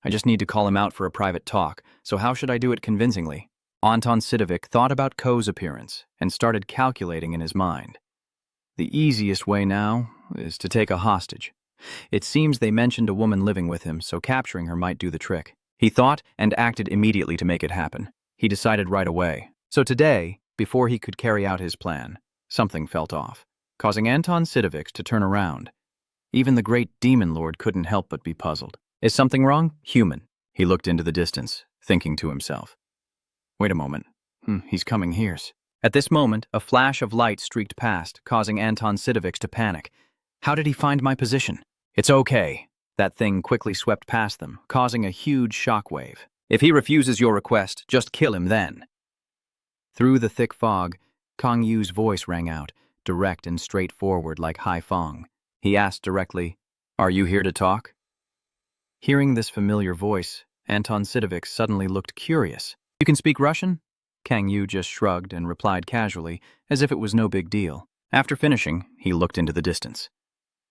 I just need to call him out for a private talk, so how should I do it convincingly?" Anton Sidovic thought about Ko's appearance and started calculating in his mind. The easiest way now is to take a hostage. It seems they mentioned a woman living with him, so capturing her might do the trick. He thought and acted immediately to make it happen. He decided right away. So today, before he could carry out his plan, something felt off, causing Anton Sidovic to turn around. Even the great demon lord couldn't help but be puzzled. "Is something wrong? Human." He looked into the distance, thinking to himself. "Wait a moment. He's coming here." At this moment, a flash of light streaked past, causing Anton Sidovic to panic. "How did he find my position?" "It's okay." That thing quickly swept past them, causing a huge shockwave. "If he refuses your request, just kill him then." Through the thick fog, Kang Yu's voice rang out, direct and straightforward like Hai Fong. He asked directly, "Are you here to talk?" Hearing this familiar voice, Anton Sidovic suddenly looked curious. "You can speak Russian?" Kang Yu just shrugged and replied casually, as if it was no big deal. After finishing, he looked into the distance.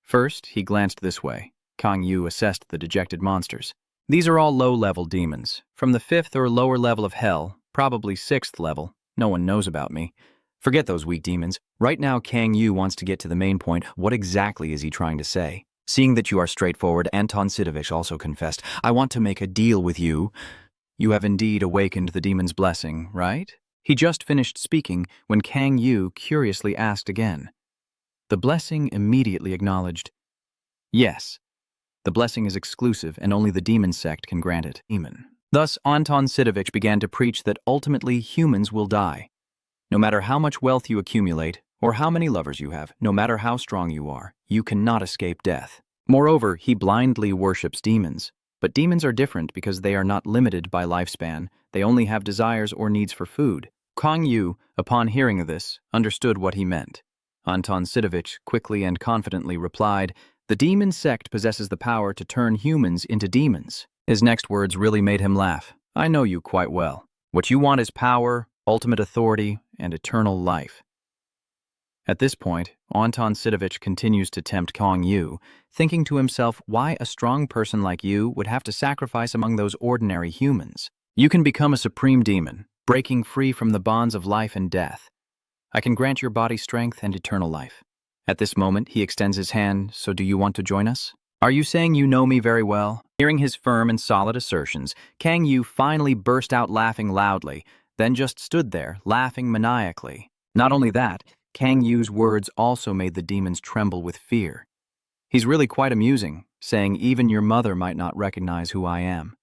First, he glanced this way. Kang Yu assessed the dejected monsters. These are all low-level demons, from the 5th or lower level of hell, probably 6th level. No one knows about me. Forget those weak demons. Right now, Kang Yu wants to get to the main point. What exactly is he trying to say? Seeing that you are straightforward, Anton Sidovic also confessed, "I want to make a deal with you." "You have indeed awakened the demon's blessing, right?" He just finished speaking when Kang Yu curiously asked again. The blessing immediately acknowledged, "Yes. The blessing is exclusive and only the demon sect can grant it." Thus, Anton Sidovic began to preach that ultimately humans will die. No matter how much wealth you accumulate, or how many lovers you have, no matter how strong you are, you cannot escape death. Moreover, he blindly worships demons. But demons are different because they are not limited by lifespan. They only have desires or needs for food. Kang Yu, upon hearing of this, understood what he meant. Anton Sidovic quickly and confidently replied, "The demon sect possesses the power to turn humans into demons." His next words really made him laugh. "I know you quite well. What you want is power, ultimate authority, and eternal life. At this point, Anton Sidovich continues to tempt Kang Yu, thinking to himself why a strong person like you would have to sacrifice among those ordinary humans. You can become a supreme demon, breaking free from the bonds of life and death. I can grant your body strength and eternal life. At this moment, he extends his hand, so do you want to join us? Are you saying you know me very well? Hearing his firm and solid assertions, Kang Yu finally burst out laughing loudly, then just stood there, laughing maniacally. Not only that, Kang Yu's words also made the demons tremble with fear. He's really quite amusing, saying even your mother might not recognize who I am.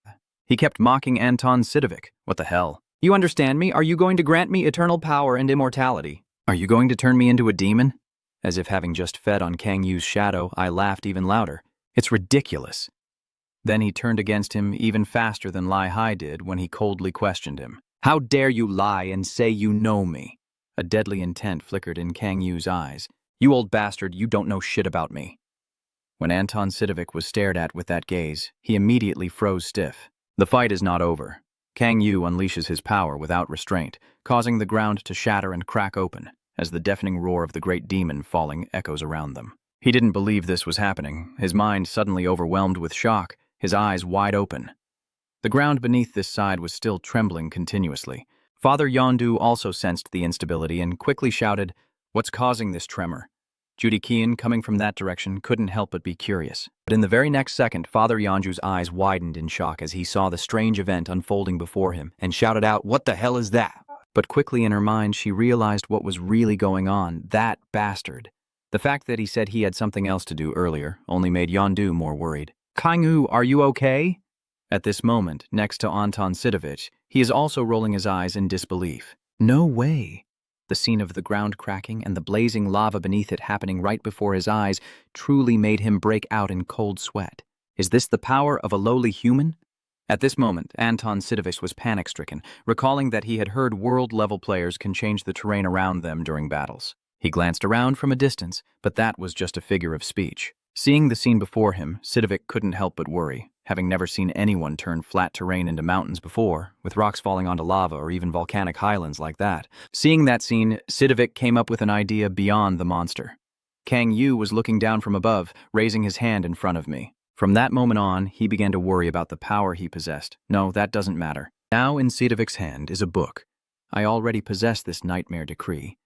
He kept mocking Anton Sidovich. What the hell? You understand me? Are you going to grant me eternal power and immortality? Are you going to turn me into a demon? As if having just fed on Kang Yu's shadow, I laughed even louder. It's ridiculous. Then he turned against him even faster than Lai Hai did when he coldly questioned him. How dare you lie and say you know me? A deadly intent flickered in Kang Yu's eyes. You old bastard, you don't know shit about me. When Anton Sidovich was stared at with that gaze, he immediately froze stiff. The fight is not over. Kang Yu unleashes his power without restraint, causing the ground to shatter and crack open, as the deafening roar of the great demon falling echoes around them. He didn't believe this was happening, his mind suddenly overwhelmed with shock, his eyes wide open. The ground beneath this side was still trembling continuously. Father Yondu also sensed the instability and quickly shouted, "What's causing this tremor?" Judy Kian, coming from that direction, couldn't help but be curious. But in the very next second, Father Yonju's eyes widened in shock as he saw the strange event unfolding before him and shouted out, "What the hell is that?" But quickly in her mind, she realized what was really going on. That bastard. The fact that he said he had something else to do earlier only made Yondu more worried. "Kang Yu, are you okay?" At this moment, next to Anton Sidovich, he is also rolling his eyes in disbelief. No way. The scene of the ground cracking and the blazing lava beneath it happening right before his eyes truly made him break out in cold sweat. Is this the power of a lowly human? At this moment, Anton Sidovich was panic-stricken, recalling that he had heard world-level players can change the terrain around them during battles. He glanced around from a distance, but that was just a figure of speech. Seeing the scene before him, Sidovich couldn't help but worry, having never seen anyone turn flat terrain into mountains before, with rocks falling onto lava or even volcanic highlands like that. Seeing that scene, Sidovich came up with an idea beyond the monster. Kang Yu was looking down from above, raising his hand in front of me. From that moment on, he began to worry about the power he possessed. No, that doesn't matter. Now in Sidovich's hand is a book. I already possess this nightmare decree.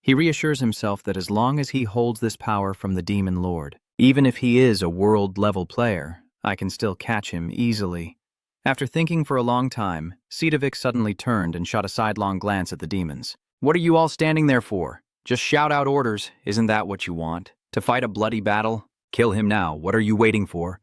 He reassures himself that as long as he holds this power from the Demon Lord, even if he is a world-level player, I can still catch him easily. After thinking for a long time, Sidovich suddenly turned and shot a sidelong glance at the demons. What are you all standing there for? Just shout out orders. Isn't that what you want? To fight a bloody battle? Kill him now. What are you waiting for?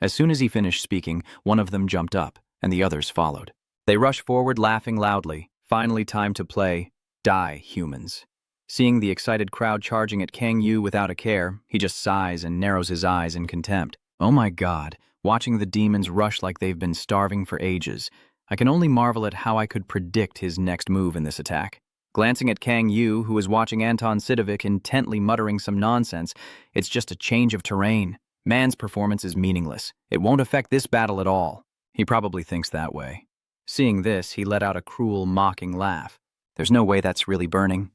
As soon as he finished speaking, one of them jumped up, and the others followed. They rushed forward laughing loudly. Finally time to play. Die, humans. Seeing the excited crowd charging at Kang Yu without a care, he just sighs and narrows his eyes in contempt. Oh my God, watching the demons rush like they've been starving for ages. I can only marvel at how I could predict his next move in this attack. Glancing at Kang Yu, who was watching Anton Sidovich intently muttering some nonsense, it's just a change of terrain. Man's performance is meaningless. It won't affect this battle at all. He probably thinks that way. Seeing this, he let out a cruel, mocking laugh. There's no way that's really burning.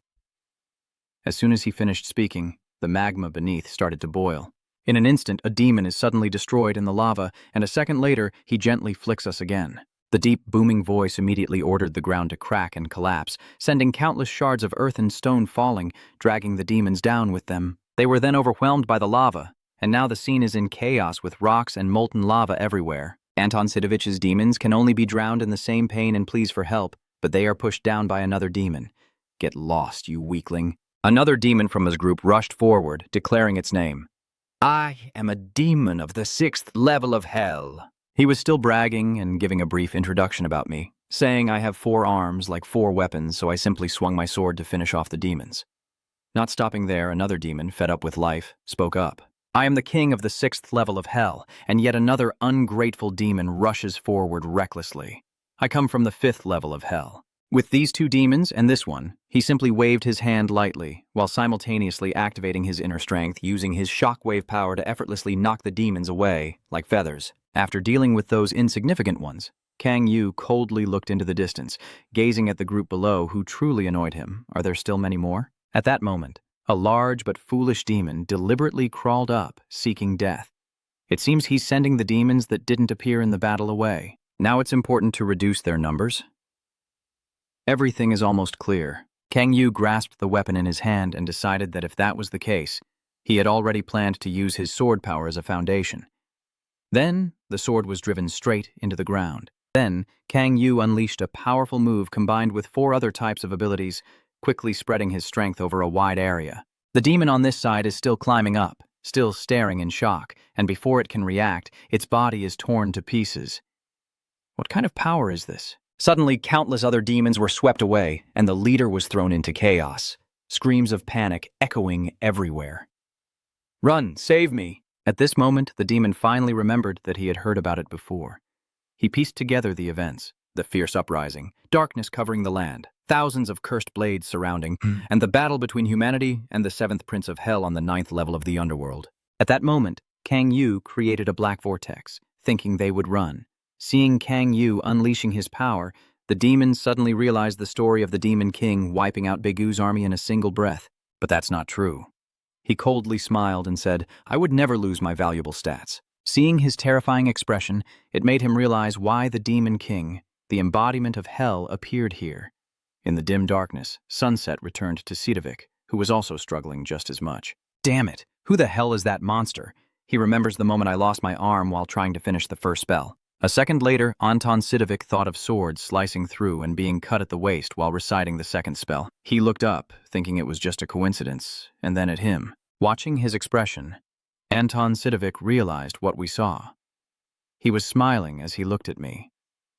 As soon as he finished speaking, the magma beneath started to boil. In an instant, a demon is suddenly destroyed in the lava, and a second later, he gently flicks us again. The deep, booming voice immediately ordered the ground to crack and collapse, sending countless shards of earth and stone falling, dragging the demons down with them. They were then overwhelmed by the lava, and now the scene is in chaos with rocks and molten lava everywhere. Anton Sidovich's demons can only be drowned in the same pain and pleas for help, but they are pushed down by another demon. Get lost, you weakling. Another demon from his group rushed forward, declaring its name. I am a demon of the 6th level of hell. He was still bragging and giving a brief introduction about me, saying I have 4 arms like 4 weapons, so I simply swung my sword to finish off the demons. Not stopping there, another demon, fed up with life, spoke up. I am the king of the 6th level of hell, and yet another ungrateful demon rushes forward recklessly. I come from the 5th level of hell. With these 2 demons and this one, he simply waved his hand lightly, while simultaneously activating his inner strength, using his shockwave power to effortlessly knock the demons away, like feathers. After dealing with those insignificant ones, Kang Yu coldly looked into the distance, gazing at the group below who truly annoyed him. Are there still many more? At that moment, A large but foolish demon deliberately crawled up, seeking death. It seems he's sending the demons that didn't appear in the battle away. Now it's important to reduce their numbers. Everything is almost clear. Kang Yu grasped the weapon in his hand and decided that if that was the case, he had already planned to use his sword power as a foundation. Then, the sword was driven straight into the ground. Then, Kang Yu unleashed a powerful move combined with 4 other types of abilities, quickly spreading his strength over a wide area. The demon on this side is still climbing up, still staring in shock, and before it can react, its body is torn to pieces. What kind of power is this? Suddenly, countless other demons were swept away, and the leader was thrown into chaos. Screams of panic echoing everywhere. "Run! Save me!" At this moment, the demon finally remembered that he had heard about it before. He pieced together the events: the fierce uprising, darkness covering the land, thousands of cursed blades surrounding, and the battle between humanity and the 7th Prince of Hell on the 9th level of the underworld. At that moment, Kang Yu created a black vortex, thinking they would run. Seeing Kang Yu unleashing his power, the demons suddenly realized the story of the Demon King wiping out Big U's army in a single breath. But that's not true. He coldly smiled and said, "I would never lose my valuable stats." Seeing his terrifying expression, it made him realize why the Demon King, the embodiment of hell, appeared here. In the dim darkness, Sunset returned to Sidovik, who was also struggling just as much. Damn it! Who the hell is that monster? He remembers the moment I lost my arm while trying to finish the first spell. A second later, Anton Sidovik thought of swords slicing through and being cut at the waist while reciting the second spell. He looked up, thinking it was just a coincidence, and then at him. Watching his expression, Anton Sidovik realized what we saw. He was smiling as he looked at me,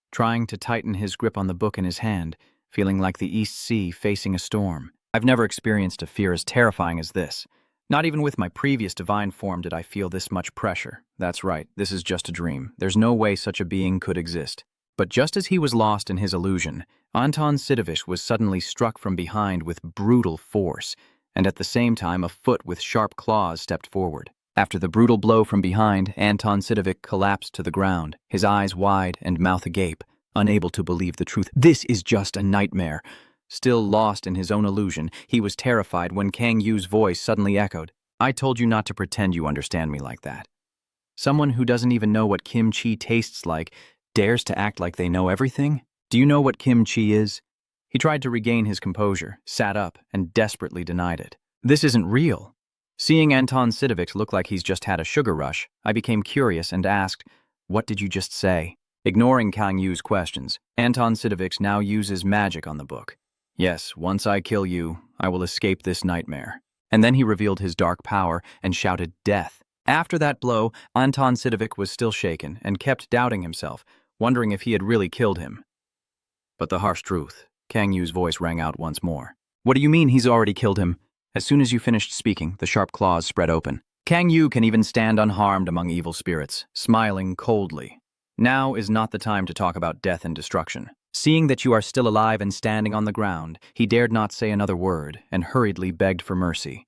trying to tighten his grip on the book in his hand, feeling like the East Sea facing a storm. I've never experienced a fear as terrifying as this. Not even with my previous divine form did I feel this much pressure. That's right, this is just a dream. There's no way such a being could exist. But just as he was lost in his illusion, Anton Sidovik was suddenly struck from behind with brutal force, and at the same time a foot with sharp claws stepped forward. After the brutal blow from behind, Anton Sidovik collapsed to the ground, his eyes wide and mouth agape, unable to believe the truth. This is just a nightmare. Still lost in his own illusion, he was terrified when Kang Yu's voice suddenly echoed, "I told you not to pretend you understand me like that. Someone who doesn't even know what kimchi tastes like dares to act like they know everything? Do you know what kimchi is?" He tried to regain his composure, sat up, and desperately denied it. This isn't real. Seeing Anton Sidovik look like he's just had a sugar rush, I became curious and asked, "What did you just say?" Ignoring Kang Yu's questions, Anton Sidovik now uses magic on the book. "Yes, once I kill you, I will escape this nightmare." And then he revealed his dark power and shouted, "Death." After that blow, Anton Sidovik was still shaken and kept doubting himself, wondering if he had really killed him. But the harsh truth, Kang Yu's voice rang out once more. "What do you mean he's already killed him?" As soon as you finished speaking, the sharp claws spread open. Kang Yu can even stand unharmed among evil spirits, smiling coldly. Now is not the time to talk about death and destruction. Seeing that you are still alive and standing on the ground, he dared not say another word and hurriedly begged for mercy.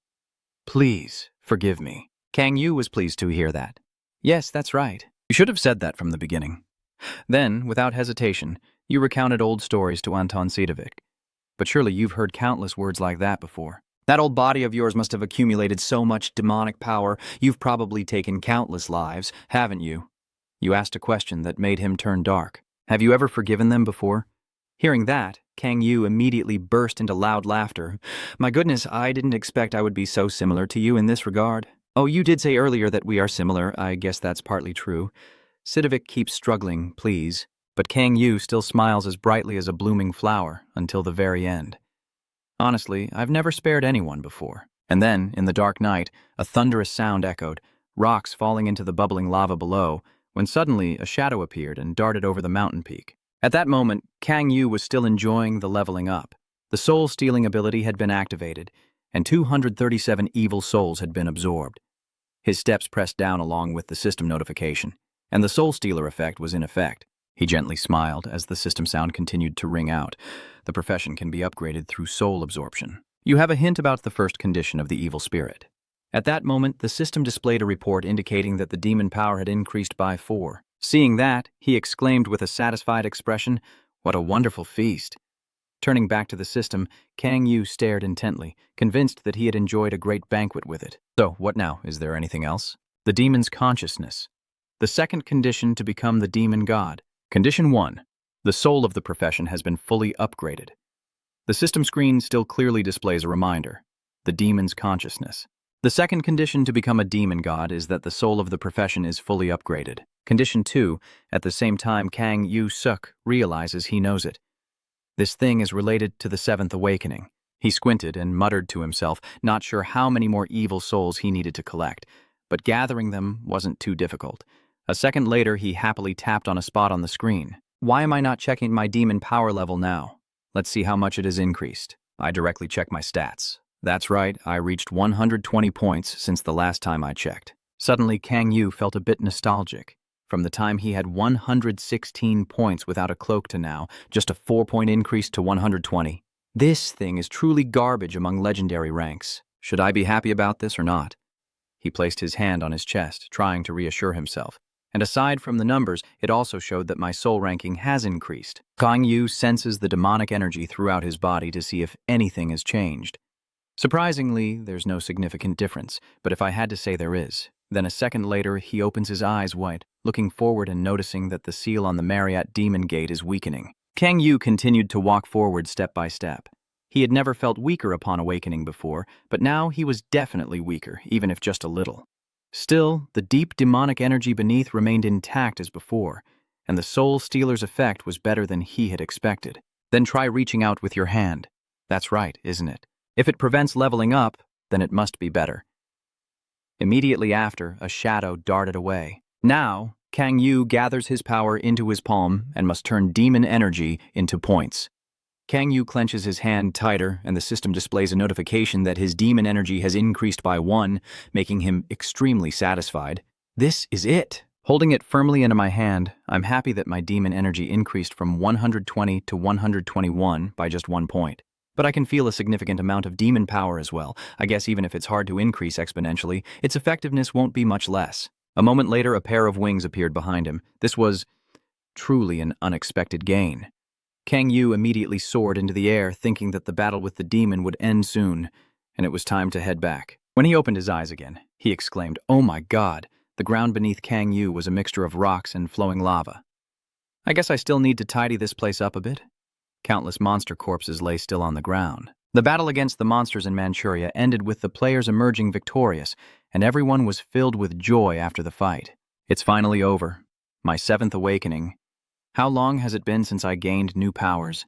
"Please, forgive me." Kang Yu was pleased to hear that. "Yes, that's right. You should have said that from the beginning." Then, without hesitation, you recounted old stories to Anton Sidovik. But surely you've heard countless words like that before. That old body of yours must have accumulated so much demonic power, you've probably taken countless lives, haven't you? You asked a question that made him turn dark. Have you ever forgiven them before? Hearing that, Kang Yu immediately burst into loud laughter. "My goodness, I didn't expect I would be so similar to you in this regard." "Oh, you did say earlier that we are similar. I guess that's partly true." Sidovik keeps struggling, please. But Kang Yu still smiles as brightly as a blooming flower until the very end. Honestly, I've never spared anyone before. And then, in the dark night, a thunderous sound echoed, rocks falling into the bubbling lava below, when suddenly a shadow appeared and darted over the mountain peak. At that moment, Kang Yu was still enjoying the leveling up. The soul-stealing ability had been activated, and 237 evil souls had been absorbed. His steps pressed down along with the system notification, and the soul-stealer effect was in effect. He gently smiled as the system sound continued to ring out. The profession can be upgraded through soul absorption. You have a hint about the first condition of the evil spirit. At that moment, the system displayed a report indicating that the demon power had increased by 4. Seeing that, he exclaimed with a satisfied expression, "What a wonderful feast." Turning back to the system, Kang Yu stared intently, convinced that he had enjoyed a great banquet with it. So, what now? Is there anything else? The demon's consciousness. The second condition to become the demon god. Condition 1. The soul of the profession has been fully upgraded. The system screen still clearly displays a reminder. The demon's consciousness. The second condition to become a demon god is that the soul of the profession is fully upgraded. Condition 2. At the same time, Kang Yu-suk realizes he knows it. This thing is related to the seventh awakening. He squinted and muttered to himself, not sure how many more evil souls he needed to collect, but gathering them wasn't too difficult. A second later, he happily tapped on a spot on the screen. Why am I not checking my demon power level now? Let's see how much it has increased. I directly check my stats. That's right, I reached 120 points since the last time I checked. Suddenly, Kang Yu felt a bit nostalgic. From the time he had 116 points without a cloak to now, just a 4-point increase to 120. This thing is truly garbage among legendary ranks. Should I be happy about this or not? He placed his hand on his chest, trying to reassure himself. And aside from the numbers, it also showed that my soul ranking has increased. Kang Yu senses the demonic energy throughout his body to see if anything has changed. Surprisingly, there's no significant difference, but if I had to say there is. Then a second later, he opens his eyes wide, looking forward and noticing that the seal on the Marriott Demon Gate is weakening. Kang Yu continued to walk forward step by step. He had never felt weaker upon awakening before, but now he was definitely weaker, even if just a little. Still, the deep demonic energy beneath remained intact as before, and the Soul Stealer's effect was better than he had expected. Then try reaching out with your hand. That's right, isn't it? If it prevents leveling up, then it must be better. Immediately after, a shadow darted away. Now, Kang Yu gathers his power into his palm and must turn demon energy into points. Kang Yu clenches his hand tighter, and the system displays a notification that his demon energy has increased by 1, making him extremely satisfied. This is it! Holding it firmly into my hand, I'm happy that my demon energy increased from 120 to 121 by just 1 point. But I can feel a significant amount of demon power as well. I guess even if it's hard to increase exponentially, its effectiveness won't be much less. A moment later, a pair of wings appeared behind him. This was truly an unexpected gain. Kang Yu immediately soared into the air, thinking that the battle with the demon would end soon, and it was time to head back. When he opened his eyes again, he exclaimed, "Oh my God!" The ground beneath Kang Yu was a mixture of rocks and flowing lava. I guess I still need to tidy this place up a bit. Countless monster corpses lay still on the ground. The battle against the monsters in Manchuria ended with the players emerging victorious, and everyone was filled with joy after the fight. It's finally over. My seventh awakening. How long has it been since I gained new powers?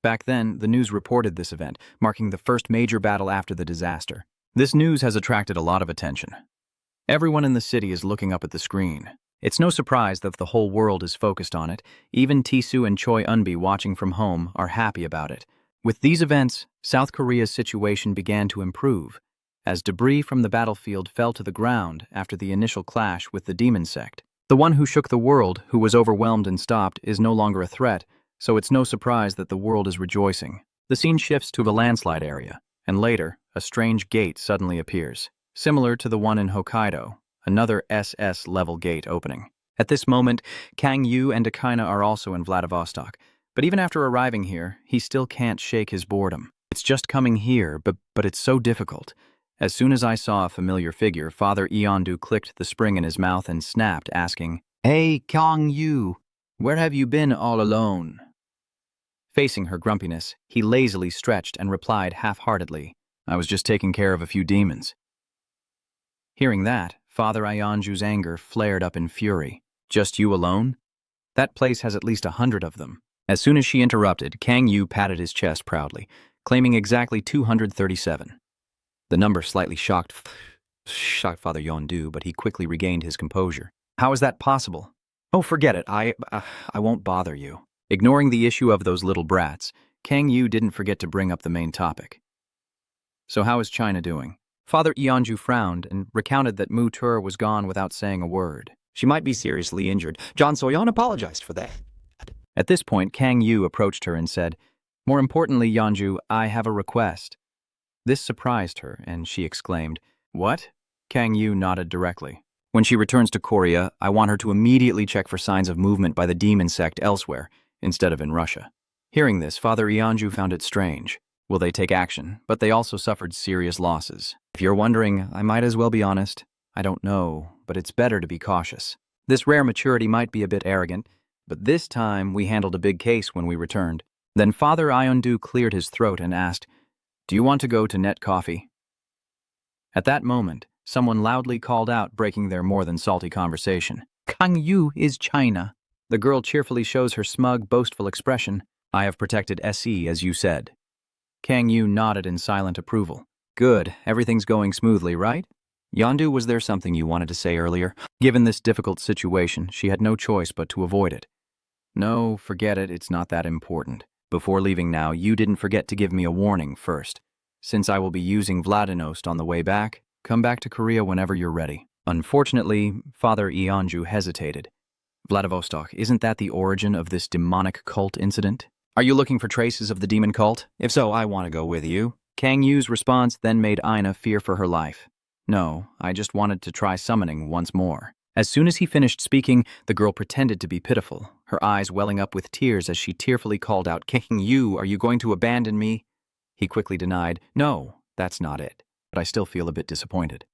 Back then, the news reported this event, marking the first major battle after the disaster. This news has attracted a lot of attention. Everyone in the city is looking up at the screen. It's no surprise that the whole world is focused on it. Even Tisu and Choi Eunbi watching from home are happy about it. With these events, South Korea's situation began to improve, as debris from the battlefield fell to the ground after the initial clash with the demon sect. The one who shook the world, who was overwhelmed and stopped, is no longer a threat, so it's no surprise that the world is rejoicing. The scene shifts to the landslide area, and later, a strange gate suddenly appears, similar to the one in Hokkaido, another SS-level gate opening. At this moment, Kang Yu and Akaina are also in Vladivostok, but even after arriving here, he still can't shake his boredom. It's just coming here, but it's so difficult. As soon as I saw a familiar figure, Father Eondu clicked the spring in his mouth and snapped, asking, "Hey, Kang Yu, where have you been all alone?" Facing her grumpiness, he lazily stretched and replied half-heartedly, "I was just taking care of a few demons." Hearing that, Father Ionju's anger flared up in fury. "Just you alone? That place has at least 100 of them." As soon as she interrupted, Kang Yu patted his chest proudly, claiming exactly 237. The number slightly shocked Father Yondu, but he quickly regained his composure. "How is that possible?" "Oh, forget it. I won't bother you." Ignoring the issue of those little brats, Kang Yu didn't forget to bring up the main topic. "So how is China doing?" Father Eonju frowned and recounted that Mu Tur was gone without saying a word. She might be seriously injured. John Soyeon apologized for that. At this point, Kang Yu approached her and said, "More importantly, Yeonju, I have a request." This surprised her, and she exclaimed, "What?" Kang Yu nodded directly. "When she returns to Korea, I want her to immediately check for signs of movement by the demon sect elsewhere, instead of in Russia." Hearing this, Father Ianju found it strange. Will they take action? But they also suffered serious losses. If you're wondering, I might as well be honest. I don't know, but it's better to be cautious. This rare maturity might be a bit arrogant, but this time we handled a big case when we returned. Then Father Iondu cleared his throat and asked, "Do you want to go to Net Coffee?" At that moment, someone loudly called out, breaking their more than salty conversation. "Kang Yu is China." The girl cheerfully shows her smug, boastful expression. "I have protected SE, as you said." Kang Yu nodded in silent approval. "Good, everything's going smoothly, right?" Yondu, was there something you wanted to say earlier? Given this difficult situation, she had no choice but to avoid it. "No, forget it, it's not that important. Before leaving now, you didn't forget to give me a warning first. Since I will be using Vladinost on the way back, come back to Korea whenever you're ready." Unfortunately, Father Ionju hesitated. "Vladivostok, isn't that the origin of this demonic cult incident? Are you looking for traces of the demon cult?" If so, I want to go with you. Kang Yu's response then made Aina fear for her life. "No, I just wanted to try summoning once more." As soon as he finished speaking, the girl pretended to be pitiful, her eyes welling up with tears as she tearfully called out, "Kang Yu, are you going to abandon me?" He quickly denied, "No, that's not it, but I still feel a bit disappointed."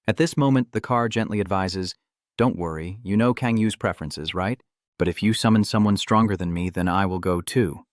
At this moment, the car gently advises, "Don't worry, you know Kang Yu's preferences, right? But if you summon someone stronger than me, then I will go too."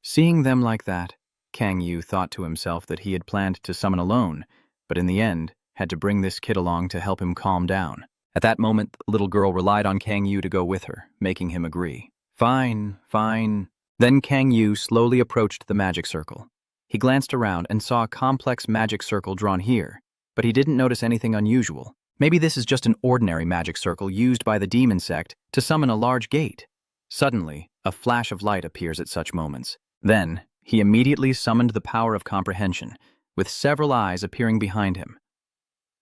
Seeing them like that, Kang Yu thought to himself that he had planned to summon alone, but in the end, had to bring this kid along to help him calm down. At that moment, the little girl relied on Kang Yu to go with her, making him agree. "Fine, fine." Then Kang Yu slowly approached the magic circle. He glanced around and saw a complex magic circle drawn here, but he didn't notice anything unusual. Maybe this is just an ordinary magic circle used by the demon sect to summon a large gate. Suddenly, a flash of light appears at such moments. Then, he immediately summoned the power of comprehension, with several eyes appearing behind him.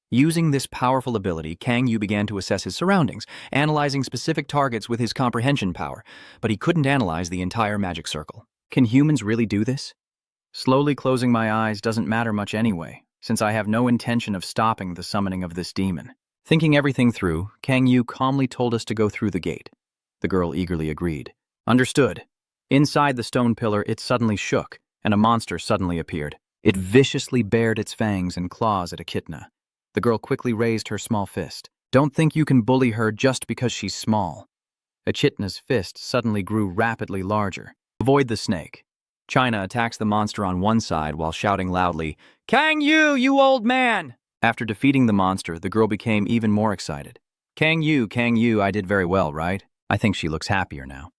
Using this powerful ability, Kang Yu began to assess his surroundings, analyzing specific targets with his comprehension power, but he couldn't analyze the entire magic circle. Can humans really do this? Slowly closing my eyes doesn't matter much anyway, since I have no intention of stopping the summoning of this demon. Thinking everything through, Kang Yu calmly told us to go through the gate. The girl eagerly agreed. "Understood." Inside the stone pillar, it suddenly shook, and a monster suddenly appeared. It viciously bared its fangs and claws at Echidna. The girl quickly raised her small fist. "Don't think you can bully her just because she's small." Echidna's fist suddenly grew rapidly larger. "Avoid the snake." China attacks the monster on one side while shouting loudly, "Kang Yu, you old man!" After defeating the monster, the girl became even more excited. Kang Yu, I did very well, right?" I think she looks happier now.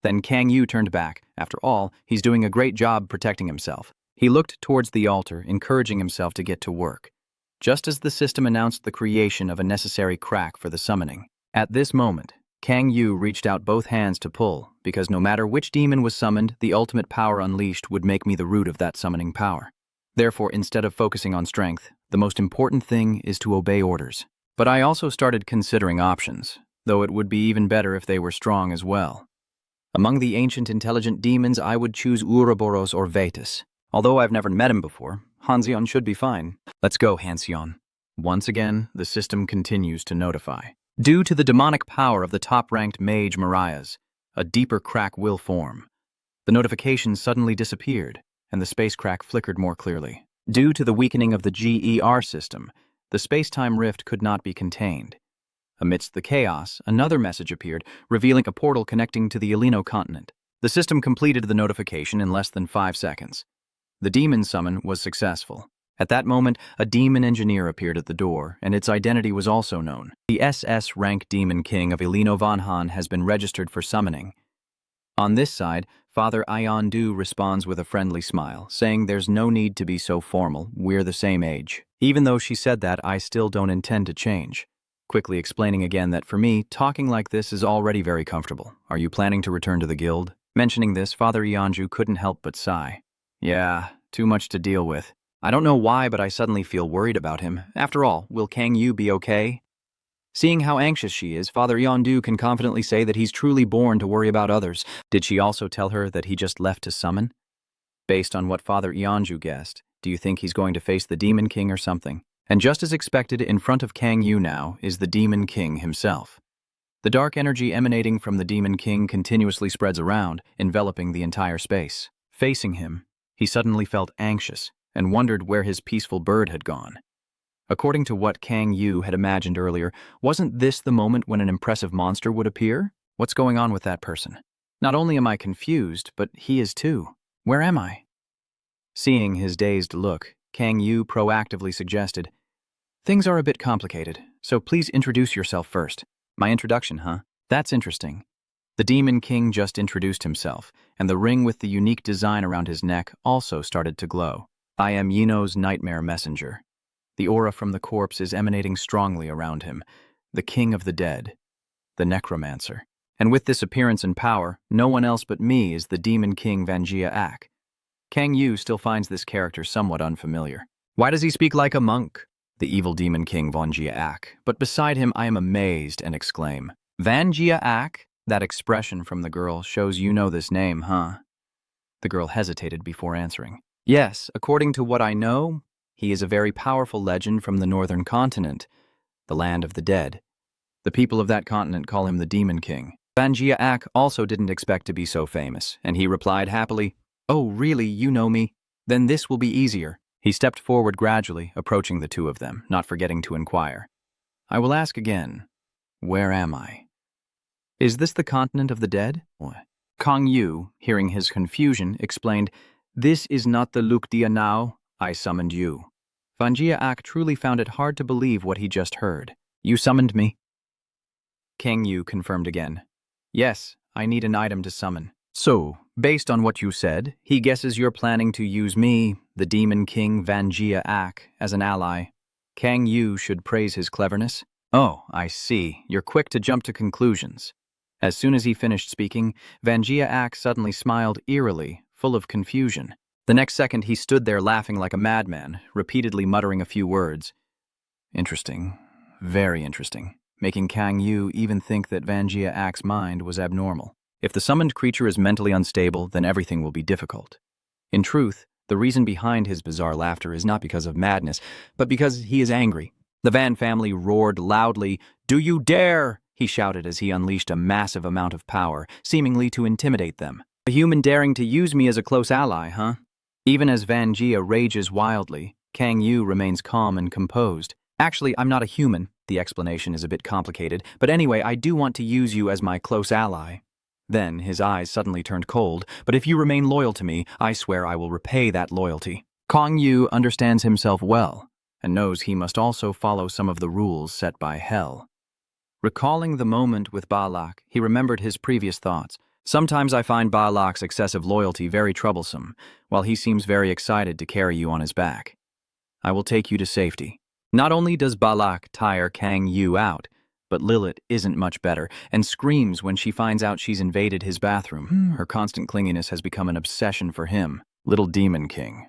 Then Kang Yu turned back. After all, he's doing a great job protecting himself. He looked towards the altar, encouraging himself to get to work. Just as the system announced the creation of a necessary crack for the summoning. At this moment, Kang Yu reached out both hands to pull, because no matter which demon was summoned, the ultimate power unleashed would make me the root of that summoning power. Therefore, instead of focusing on strength, the most important thing is to obey orders. But I also started considering options, though it would be even better if they were strong as well. Among the ancient intelligent demons, I would choose Ouroboros or Vetus. Although I've never met him before, Hanxion should be fine. Let's go, Hanxion. Once again, the system continues to notify. Due to the demonic power of the top-ranked mage Mariah's, a deeper crack will form. The notification suddenly disappeared, and the space crack flickered more clearly. Due to the weakening of the GER system, the space-time rift could not be contained. Amidst the chaos, another message appeared, revealing a portal connecting to the Eleno continent. The system completed the notification in less than 5 seconds. The demon summon was successful. At that moment, a demon engineer appeared at the door, and its identity was also known. The SS rank demon king of Eleno Vanhan has been registered for summoning. On this side, Father Iondu responds with a friendly smile, saying there's no need to be so formal, we're the same age. Even though she said that, I still don't intend to change. Quickly explaining again that for me, talking like this is already very comfortable. Are you planning to return to the guild? Mentioning this, Father Ionju couldn't help but sigh. Yeah, too much to deal with. I don't know why, but I suddenly feel worried about him. After all, will Kang Yu be okay? Seeing how anxious she is, Father Yondu can confidently say that he's truly born to worry about others. Did she also tell her that he just left to summon? Based on what Father Ionju guessed, do you think he's going to face the Demon King or something? And just as expected, in front of Kang Yu now is the Demon King himself. The dark energy emanating from the Demon King continuously spreads around, enveloping the entire space. Facing him, he suddenly felt anxious and wondered where his peaceful bird had gone. According to what Kang Yu had imagined earlier, wasn't this the moment when an impressive monster would appear? What's going on with that person? Not only am I confused, but he is too. Where am I? Seeing his dazed look, Kang Yu proactively suggested, "Things are a bit complicated, so please introduce yourself first." My introduction, huh? That's interesting. The Demon King just introduced himself, and the ring with the unique design around his neck also started to glow. I am Yino's nightmare messenger. The aura from the corpse is emanating strongly around him, the king of the dead, the necromancer. And with this appearance and power, no one else but me is the Demon King Vanjia Ak. Kang Yu still finds this character somewhat unfamiliar. Why does he speak like a monk? The evil Demon King Vanjia Ak. But beside him, I am amazed and exclaim, "Vanjia Ak?" That expression from the girl shows you know this name, huh? The girl hesitated before answering. Yes, according to what I know, he is a very powerful legend from the northern continent, the land of the dead. The people of that continent call him the Demon King. Vanjia Ak also didn't expect to be so famous, and he replied happily, "Oh, really, you know me? Then this will be easier." He stepped forward gradually, approaching the two of them, not forgetting to inquire. "I will ask again, where am I? Is this the continent of the dead?" Kang Yu, hearing his confusion, explained, "This is not the Lukdia now. I summoned you." Vanjia Ak truly found it hard to believe what he just heard. "You summoned me?" Kang Yu confirmed again. "Yes, I need an item to summon." "So, based on what you said, he guesses you're planning to use me, the Demon King Vanjia Ak, as an ally. Kang Yu should praise his cleverness." "Oh, I see. You're quick to jump to conclusions." As soon as he finished speaking, Vanjia Ak suddenly smiled eerily, full of confusion. The next second he stood there laughing like a madman, repeatedly muttering a few words. Interesting. Very interesting. Making Kang Yu even think that Vanjia Ak's mind was abnormal. If the summoned creature is mentally unstable, then everything will be difficult. In truth, the reason behind his bizarre laughter is not because of madness, but because he is angry. The Van family roared loudly, "Do you dare?" he shouted as he unleashed a massive amount of power, seemingly to intimidate them. "A human daring to use me as a close ally, huh?" Even as Vanjia rages wildly, Kang Yu remains calm and composed. "Actually, I'm not a human. The explanation is a bit complicated, but anyway, I do want to use you as my close ally." Then his eyes suddenly turned cold, "But if you remain loyal to me, I swear I will repay that loyalty." Kang Yu understands himself well, and knows he must also follow some of the rules set by Hell. Recalling the moment with Balak, he remembered his previous thoughts. "Sometimes I find Balak's excessive loyalty very troublesome, while he seems very excited to carry you on his back. I will take you to safety." Not only does Balak tire Kang Yu out, but Lilith isn't much better and screams when she finds out she's invaded his bathroom. Her constant clinginess has become an obsession for him. Little Demon King.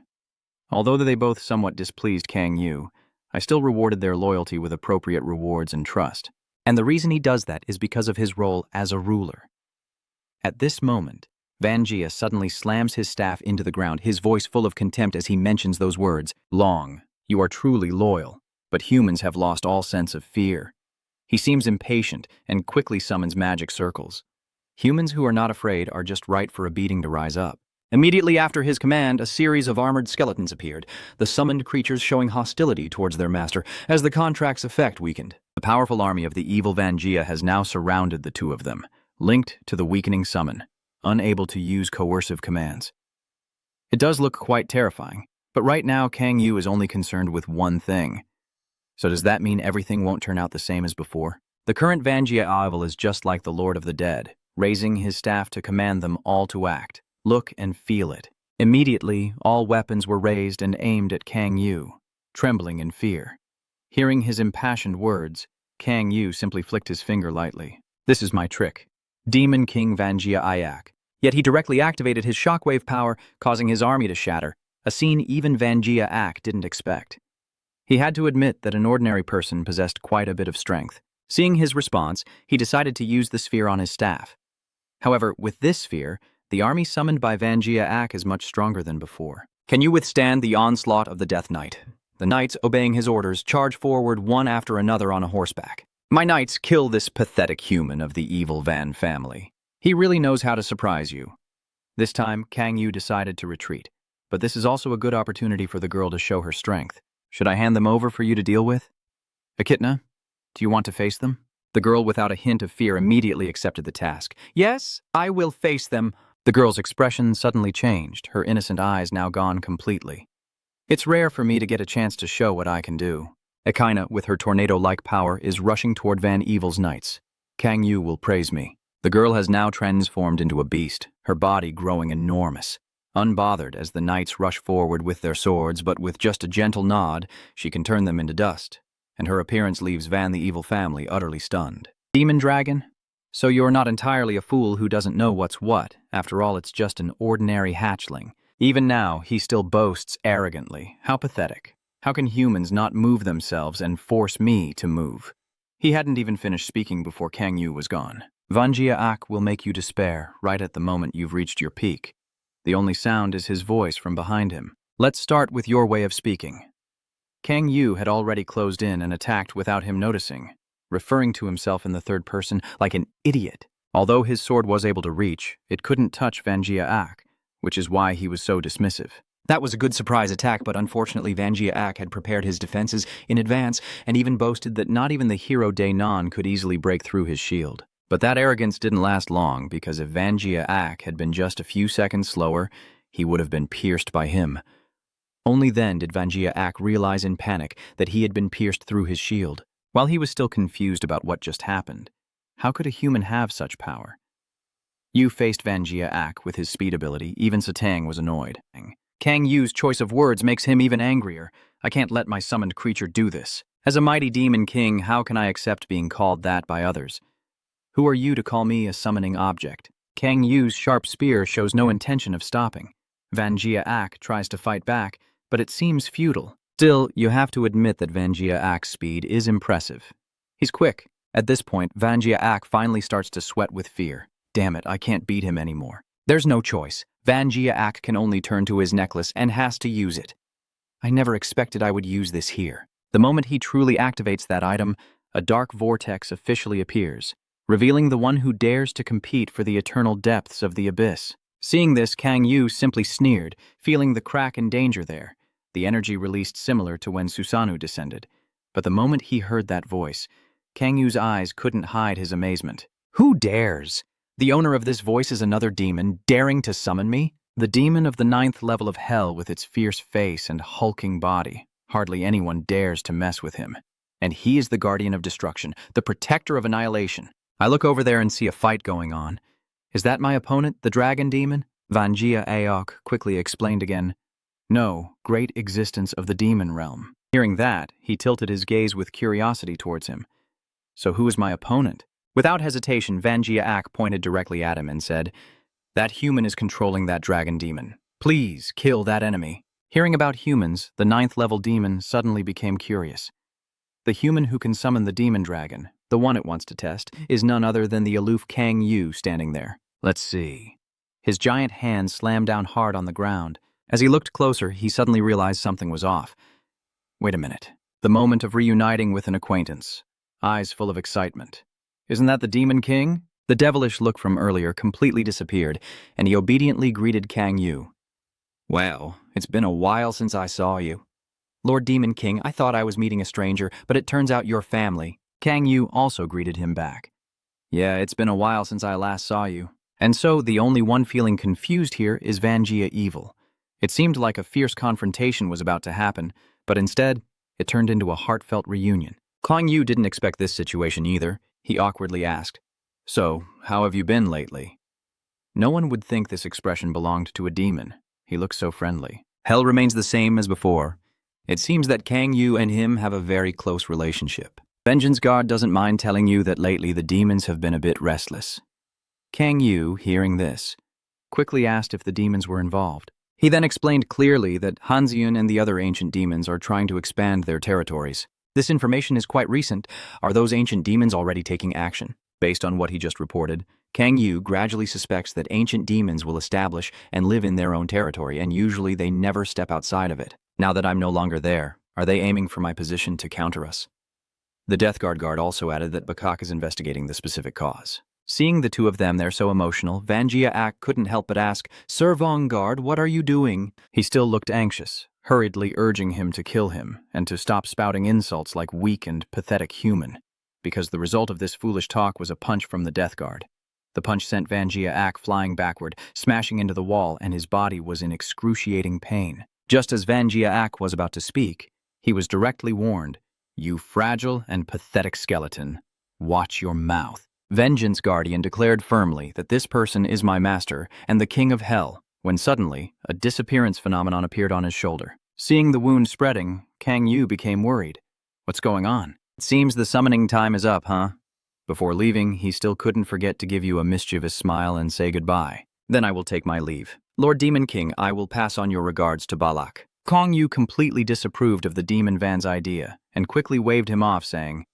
Although they both somewhat displeased Kang Yu, I still rewarded their loyalty with appropriate rewards and trust. And the reason he does that is because of his role as a ruler. At this moment, Vanjia suddenly slams his staff into the ground, his voice full of contempt as he mentions those words. "Long, you are truly loyal, but humans have lost all sense of fear." He seems impatient and quickly summons magic circles. Humans who are not afraid are just right for a beating to rise up. Immediately after his command, a series of armored skeletons appeared, the summoned creatures showing hostility towards their master as the contract's effect weakened. The powerful army of the evil Vanjia has now surrounded the two of them, linked to the weakening summon, unable to use coercive commands. It does look quite terrifying, but right now Kang Yu is only concerned with one thing. So does that mean everything won't turn out the same as before? The current Vanjia evil is just like the Lord of the Dead, raising his staff to command them all to act. Look and feel it. Immediately, all weapons were raised and aimed at Kang Yu, trembling in fear. Hearing his impassioned words, Kang Yu simply flicked his finger lightly. "This is my trick. Demon King Vanjia Ayak." Yet he directly activated his shockwave power, causing his army to shatter, a scene even Vanjia Ak didn't expect. He had to admit that an ordinary person possessed quite a bit of strength. Seeing his response, he decided to use the sphere on his staff. However, with this sphere, the army summoned by Vanjia Ak is much stronger than before. Can you withstand the onslaught of the Death Knight? The knights, obeying his orders, charge forward one after another on a horseback. My knights, kill this pathetic human of the evil Van family. He really knows how to surprise you. This time, Kang Yu decided to retreat, but this is also a good opportunity for the girl to show her strength. Should I hand them over for you to deal with? Echidna, do you want to face them? The girl, without a hint of fear, immediately accepted the task. Yes, I will face them. The girl's expression suddenly changed, her innocent eyes now gone completely. It's rare for me to get a chance to show what I can do. Echidna, with her tornado-like power, is rushing toward Van Evil's knights. Kang Yu will praise me. The girl has now transformed into a beast, her body growing enormous. Unbothered as the knights rush forward with their swords, but with just a gentle nod, she can turn them into dust, and her appearance leaves Van the Evil family utterly stunned. Demon Dragon? So you're not entirely a fool who doesn't know what's what. After all, it's just an ordinary hatchling. Even now, he still boasts arrogantly. How pathetic. How can humans not move themselves and force me to move? He hadn't even finished speaking before Kang Yu was gone. Vanjia Ak will make you despair right at the moment you've reached your peak. The only sound is his voice from behind him. Let's start with your way of speaking. Kang Yu had already closed in and attacked without him noticing, referring to himself in the third person like an idiot. Although his sword was able to reach, it couldn't touch Vanjia Ak, which is why he was so dismissive. That was a good surprise attack, but unfortunately Vanjia Ak had prepared his defenses in advance and even boasted that Not even the hero Daenon could easily break through his shield. But that arrogance didn't last long, because if Vanjia Ak had been just a few seconds slower, he would have been pierced by him. Only then did Vanjia Ak realize in panic that he had been pierced through his shield. While he was still confused about what just happened, how could a human have such power? Yu faced Vanjia Ak with his speed ability. Even Satang was annoyed. Kang Yu's choice of words makes him even angrier. I can't let my summoned creature do this. As a mighty demon king, how can I accept being called that by others? Who are you to call me a summoning object? Kang Yu's sharp spear shows no intention of stopping. Vanjia Ak tries to fight back, but it seems futile. Still, you have to admit that Vanjia Ak's speed is impressive. He's quick. At this point, Vanjia Ak finally starts to sweat with fear. Damn it, I can't beat him anymore. There's no choice. Vanjia Ak can only turn to his necklace and has to use it. I never expected I would use this here. The moment he truly activates that item, a dark vortex officially appears, revealing the one who dares to compete for the eternal depths of the abyss. Seeing this, Kang Yu simply sneered, feeling the crack and danger there. The energy released similar to when Susanoo descended. But the moment he heard that voice, Kang Yu's eyes couldn't hide his amazement. Who dares? The owner of this voice is another demon, daring to summon me? The demon of the 9th level of hell with its fierce face and hulking body. Hardly anyone dares to mess with him. And he is the guardian of destruction, the protector of annihilation. I look over there and see a fight going on. Is that my opponent, the dragon demon? Vanjia Aok quickly explained again. No, great existence of the demon realm. Hearing that, he tilted his gaze with curiosity towards him. So who is my opponent? Without hesitation, Vanjia Ak pointed directly at him and said, That human is controlling that dragon demon. Please, kill that enemy. Hearing about humans, the 9th level demon suddenly became curious. The human who can summon the demon dragon, the one it wants to test, is none other than the aloof Kang Yu standing there. Let's see. His giant hand slammed down hard on the ground. As he looked closer, he suddenly realized something was off. Wait a minute. The moment of reuniting with an acquaintance. Eyes full of excitement. Isn't that the Demon King? The devilish look from earlier completely disappeared, and he obediently greeted Kang Yu. Well, it's been a while since I saw you. Lord Demon King, I thought I was meeting a stranger, but it turns out you're family. Kang Yu also greeted him back. Yeah, it's been a while since I last saw you. And so the only one feeling confused here is Vanjia Evil. It seemed like a fierce confrontation was about to happen, but instead, it turned into a heartfelt reunion. Kang Yu didn't expect this situation either. He awkwardly asked, So, how have you been lately? No one would think this expression belonged to a demon. He looks so friendly. Hell remains the same as before. It seems that Kang Yu and him have a very close relationship. Vengeance God doesn't mind telling you that lately the demons have been a bit restless. Kang Yu, hearing this, quickly asked if the demons were involved. He then explained clearly that Hanzian and the other ancient demons are trying to expand their territories. This information is quite recent. Are those ancient demons already taking action? Based on what he just reported, Kang Yu gradually suspects that ancient demons will establish and live in their own territory, and usually they never step outside of it. Now that I'm no longer there, are they aiming for my position to counter us? The Death Guard also added that Bakak is investigating the specific cause. Seeing the two of them there so emotional, Vanjia Ak couldn't help but ask, "Sir Vanguard, what are you doing?" He still looked anxious, hurriedly urging him to kill him and to stop spouting insults like weak and pathetic human, because the result of this foolish talk was a punch from the Death Guard. The punch sent Vanjia Ak flying backward, smashing into the wall, and his body was in excruciating pain. Just as Vanjia Ak was about to speak, he was directly warned, "You fragile and pathetic skeleton, watch your mouth." Vengeance Guardian declared firmly that this person is my master and the king of hell, when suddenly a disappearance phenomenon appeared on his shoulder. Seeing the wound spreading, Kang Yu became worried. "What's going on? It seems the summoning time is up, huh?" Before leaving, he still couldn't forget to give you a mischievous smile and say goodbye. "Then I will take my leave. Lord Demon King, I will pass on your regards to Balak." Kang Yu completely disapproved of the Demon Van's idea and quickly waved him off, saying,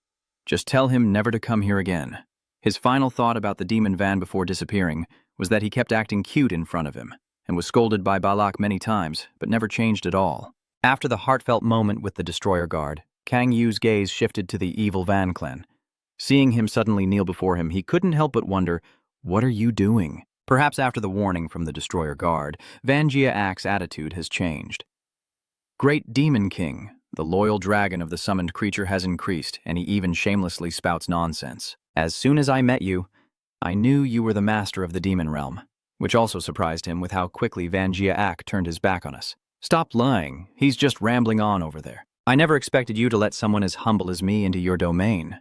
"Just tell him never to come here again." His final thought about the Demon Van before disappearing was that he kept acting cute in front of him and was scolded by Balak many times, but never changed at all. After the heartfelt moment with the Destroyer Guard, Kang Yu's gaze shifted to the evil Van clan. Seeing him suddenly kneel before him, he couldn't help but wonder, "What are you doing?" Perhaps after the warning from the Destroyer Guard, Vanjia Ak's attitude has changed. "Great Demon King, the loyal dragon of the summoned creature has increased, and he even shamelessly spouts nonsense. As soon as I met you, I knew you were the master of the demon realm," which also surprised him with how quickly Vanjia Ak turned his back on us. "Stop lying, he's just rambling on over there. I never expected you to let someone as humble as me into your domain."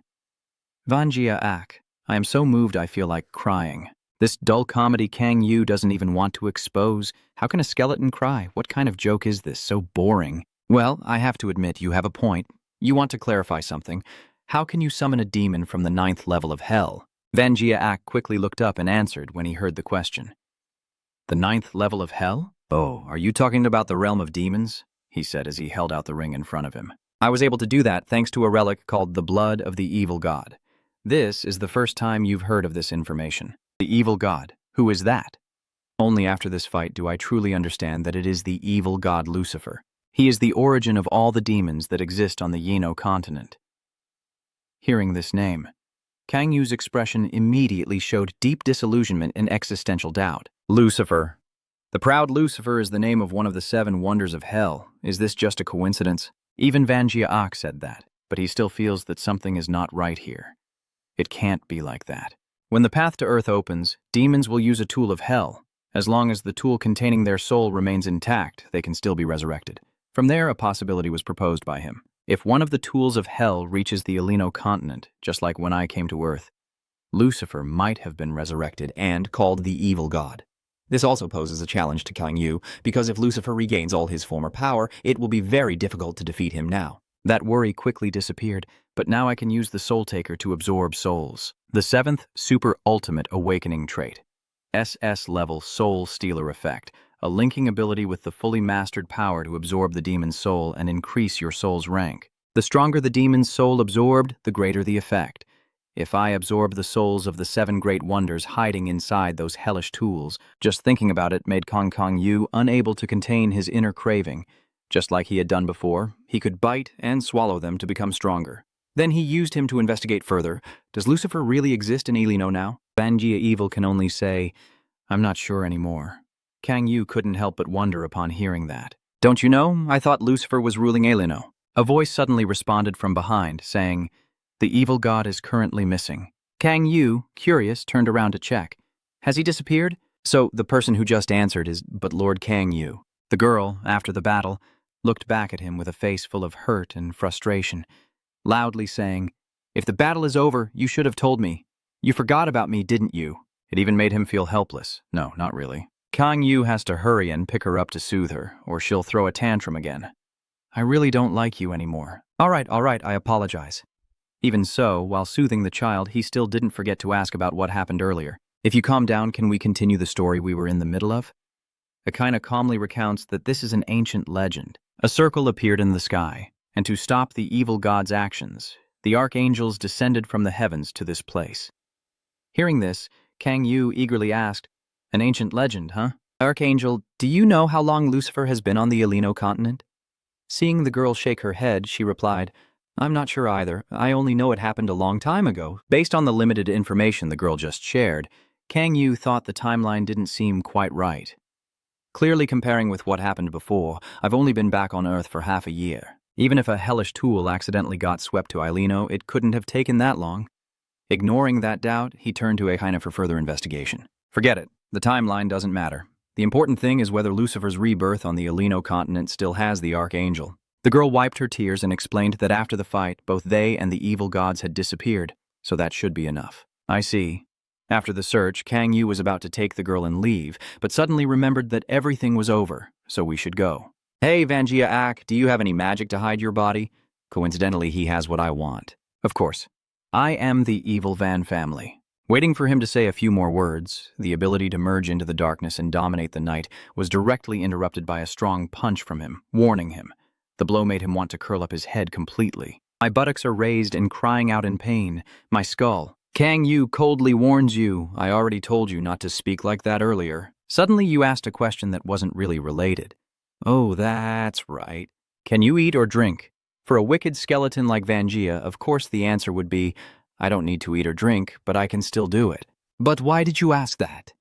Vanjia Ak, I am so moved I feel like crying. This dull comedy Kang Yu doesn't even want to expose. How can a skeleton cry? What kind of joke is this? So boring. Well, I have to admit you have a point. You want to clarify something. How can you summon a demon from the 9th level of hell? Vanjia Ak quickly looked up and answered when he heard the question. "The 9th level of hell? Oh, are you talking about the realm of demons?" he said as he held out the ring in front of him. "I was able to do that thanks to a relic called the Blood of the Evil God. This is the first time you've heard of this information. The Evil God, who is that?" Only after this fight do I truly understand that it is the evil god Lucifer. He is the origin of all the demons that exist on the Yino continent. Hearing this name, Kang Yu's expression immediately showed deep disillusionment and existential doubt. "Lucifer. The proud Lucifer is the name of one of the 7 wonders of hell. Is this just a coincidence?" Even Vanjia Ak said that, but he still feels that something is not right here. It can't be like that. When the path to Earth opens, demons will use a tool of hell. As long as the tool containing their soul remains intact, they can still be resurrected. From there, a possibility was proposed by him. If one of the tools of hell reaches the Alino continent, just like when I came to Earth, Lucifer might have been resurrected and called the evil god. This also poses a challenge to Kang Yu, because if Lucifer regains all his former power, it will be very difficult to defeat him now. That worry quickly disappeared, but now I can use the Soul Taker to absorb souls. The 7th Super Ultimate Awakening trait. SS level Soul Stealer effect. A linking ability with the fully mastered power to absorb the demon's soul and increase your soul's rank. The stronger the demon's soul absorbed, the greater the effect. If I absorb the souls of the 7 great wonders hiding inside those hellish tools, just thinking about it made Kang Yu unable to contain his inner craving. Just like he had done before, he could bite and swallow them to become stronger. Then he used him to investigate further. Does Lucifer really exist in Elino now? Vanjia Evil can only say, "I'm not sure anymore." Kang Yu couldn't help but wonder upon hearing that. "Don't you know? I thought Lucifer was ruling Elino." A voice suddenly responded from behind, saying, "The evil god is currently missing." Kang Yu, curious, turned around to check. "Has he disappeared?" So the person who just answered is but Lord Kang Yu. The girl, after the battle, looked back at him with a face full of hurt and frustration, loudly saying, "If the battle is over, you should have told me. You forgot about me, didn't you?" It even made him feel helpless. No, not really. Kang Yu has to hurry and pick her up to soothe her, or she'll throw a tantrum again. "I really don't like you anymore." All right, I apologize." Even so, while soothing the child, he still didn't forget to ask about what happened earlier. "If you calm down, can we continue the story we were in the middle of?" Akaina calmly recounts that this is an ancient legend. A circle appeared in the sky, and to stop the evil god's actions, the archangels descended from the heavens to this place. Hearing this, Kang Yu eagerly asked, "An ancient legend, huh? Archangel, do you know how long Lucifer has been on the Elino continent?" Seeing the girl shake her head, she replied, I'm not sure either. I only know it happened a long time ago. Based on the limited information the girl just shared, Kang Yu thought the timeline didn't seem quite right. Clearly comparing with what happened before, I've only been back on Earth for half a year. Even if a hellish tool accidentally got swept to Ailino, it couldn't have taken that long. Ignoring that doubt, he turned to Eikaina for further investigation. Forget it. The timeline doesn't matter. The important thing is whether Lucifer's rebirth on the Ailino continent still has the Archangel. The girl wiped her tears and explained that after the fight, both they and the evil gods had disappeared, so that should be enough. I see. After the search, Kang Yu was about to take the girl and leave, but suddenly remembered that everything was over, so we should go. Hey, Vanjia Ak, do you have any magic to hide your body? Coincidentally, he has what I want. Of course. I am the evil Van family. Waiting for him to say a few more words, the ability to merge into the darkness and dominate the night was directly interrupted by a strong punch from him, warning him. The blow made him want to curl up his head completely. My buttocks are raised and crying out in pain. My skull. Kang Yu coldly warns you. I already told you not to speak like that earlier. Suddenly you asked a question that wasn't really related. Oh, that's right. Can you eat or drink? For a wicked skeleton like Vanjia, of course the answer would be, I don't need to eat or drink, but I can still do it. But why did you ask that?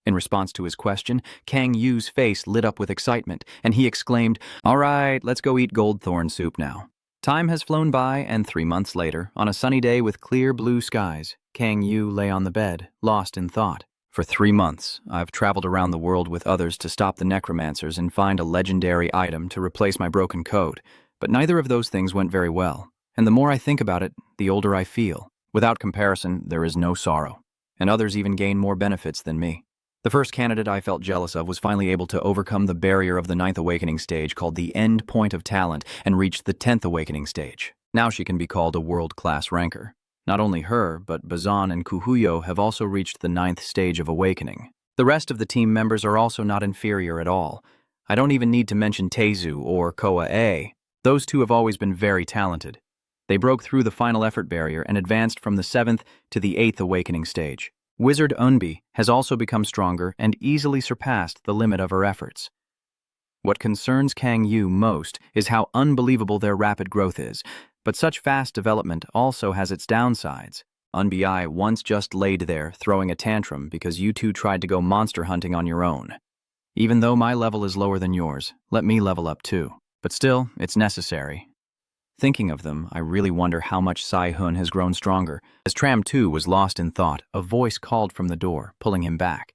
In response to his question, Kang Yu's face lit up with excitement, and he exclaimed, All right, let's go eat goldthorn soup now. Time has flown by, and 3 months later, on a sunny day with clear blue skies, Kang Yu lay on the bed, lost in thought. For 3 months, I've traveled around the world with others to stop the necromancers and find a legendary item to replace my broken code, but neither of those things went very well, and the more I think about it, the older I feel. Without comparison, there is no sorrow. And others even gain more benefits than me. The first candidate I felt jealous of was finally able to overcome the barrier of the 9th awakening stage called the end point of talent and reach the 10th awakening stage. Now she can be called a world-class ranker. Not only her, but Bazan and Kuhuyo have also reached the 9th stage of awakening. The rest of the team members are also not inferior at all. I don't even need to mention Teizu or Koa-A. Those two have always been very talented. They broke through the final effort barrier and advanced from the 7th to the 8th awakening stage. Wizard Unbi has also become stronger and easily surpassed the limit of her efforts. What concerns Kang Yu most is how unbelievable their rapid growth is, but such fast development also has its downsides. Unbi once just laid there, throwing a tantrum because you two tried to go monster hunting on your own. Even though my level is lower than yours, let me level up too. But still, it's necessary. Thinking of them, I really wonder how much Sai-hun has grown stronger. As Tram 2 was lost in thought, a voice called from the door, pulling him back.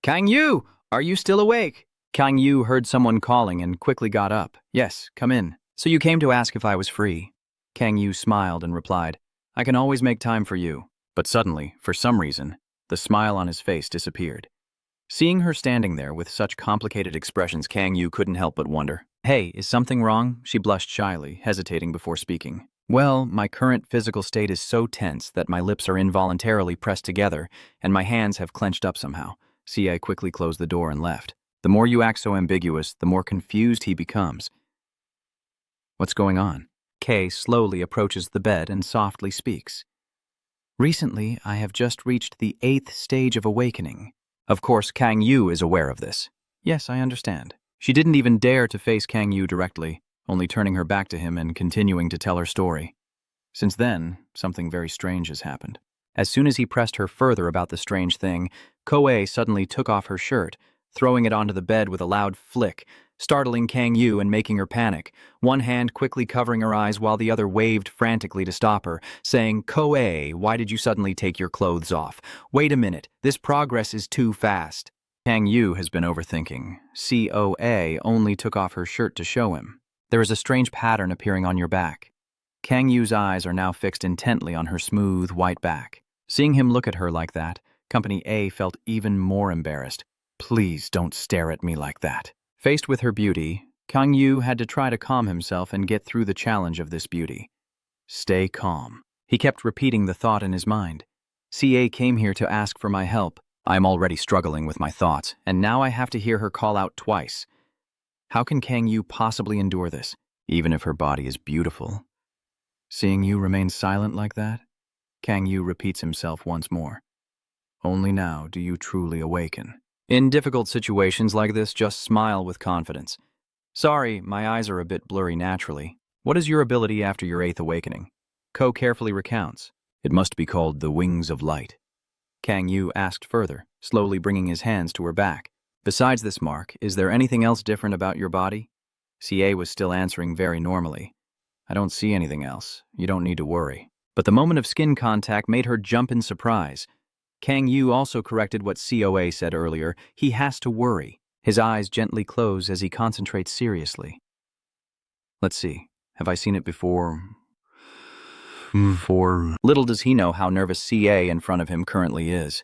Kang Yu, are you still awake? Kang Yu heard someone calling and quickly got up. Yes, come in. So you came to ask if I was free. Kang Yu smiled and replied, I can always make time for you. But suddenly, for some reason, the smile on his face disappeared. Seeing her standing there with such complicated expressions, Kang Yu couldn't help but wonder. Hey, is something wrong? She blushed shyly, hesitating before speaking. Well, my current physical state is so tense that my lips are involuntarily pressed together and my hands have clenched up somehow. C.A. quickly closed the door and left. The more you act so ambiguous, the more confused he becomes. What's going on? K slowly approaches the bed and softly speaks. Recently, I have just reached the 8th stage of awakening. Of course, Kang Yu is aware of this. Yes, I understand. She didn't even dare to face Kang Yu directly, only turning her back to him and continuing to tell her story. Since then, something very strange has happened. As soon as he pressed her further about the strange thing, Koei suddenly took off her shirt, throwing it onto the bed with a loud flick, startling Kang Yu and making her panic, one hand quickly covering her eyes while the other waved frantically to stop her, saying, Koei, why did you suddenly take your clothes off? Wait a minute, this progress is too fast. Kang Yu has been overthinking. COA only took off her shirt to show him. There is a strange pattern appearing on your back. Kang Yu's eyes are now fixed intently on her smooth, white back. Seeing him look at her like that, Company A felt even more embarrassed. Please don't stare at me like that. Faced with her beauty, Kang Yu had to try to calm himself and get through the challenge of this beauty. Stay calm. He kept repeating the thought in his mind. CA came here to ask for my help. I'm already struggling with my thoughts, and now I have to hear her call out twice. How can Kang Yu possibly endure this, even if her body is beautiful? Seeing you remain silent like that, Kang Yu repeats himself once more. Only now do you truly awaken. In difficult situations like this, just smile with confidence. Sorry, my eyes are a bit blurry naturally. What is your ability after your 8th awakening? Ko carefully recounts. It must be called the Wings of Light. Kang Yu asked further, slowly bringing his hands to her back. Besides this mark, is there anything else different about your body? CA was still answering very normally. I don't see anything else. You don't need to worry. But the moment of skin contact made her jump in surprise. Kang Yu also corrected what COA said earlier. He has to worry. His eyes gently close as he concentrates seriously. Let's see. Have I seen it before? Little does he know how nervous CA in front of him currently is.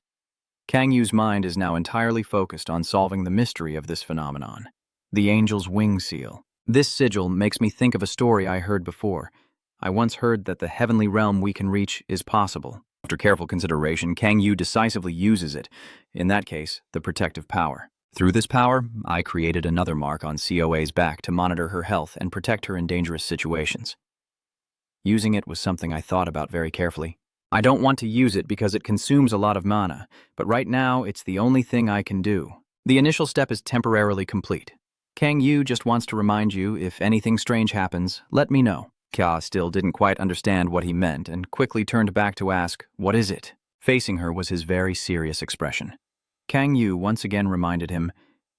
Kang Yu's mind is now entirely focused on solving the mystery of this phenomenon. The angel's wing seal. This sigil makes me think of a story I heard before. I once heard that the heavenly realm we can reach is possible. After careful consideration, Kang Yu decisively uses it, in that case, the protective power. Through this power, I created another mark on COA's back to monitor her health and protect her in dangerous situations. Using it was something I thought about very carefully. I don't want to use it because it consumes a lot of mana, but right now it's the only thing I can do. The initial step is temporarily complete. Kang Yu just wants to remind you, if anything strange happens, let me know. Kya still didn't quite understand what he meant and quickly turned back to ask, what is it? Facing her was his very serious expression. Kang Yu once again reminded him,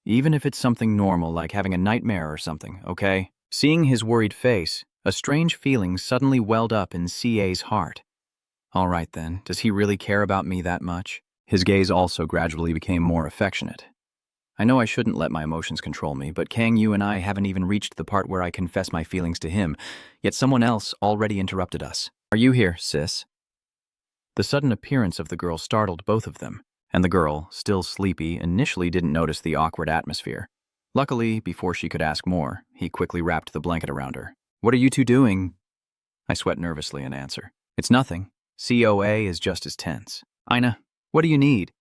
even if it's something normal like having a nightmare or something, okay? Seeing his worried face, a strange feeling suddenly welled up in CA's heart. All right then, does he really care about me that much? His gaze also gradually became more affectionate. I know I shouldn't let my emotions control me, but Kang Yu and I haven't even reached the part where I confess my feelings to him, yet someone else already interrupted us. Are you here, sis? The sudden appearance of the girl startled both of them, and the girl, still sleepy, initially didn't notice the awkward atmosphere. Luckily, before she could ask more, he quickly wrapped the blanket around her. What are you two doing? I sweat nervously in answer. It's nothing. COA is just as tense. Ina, what do you need?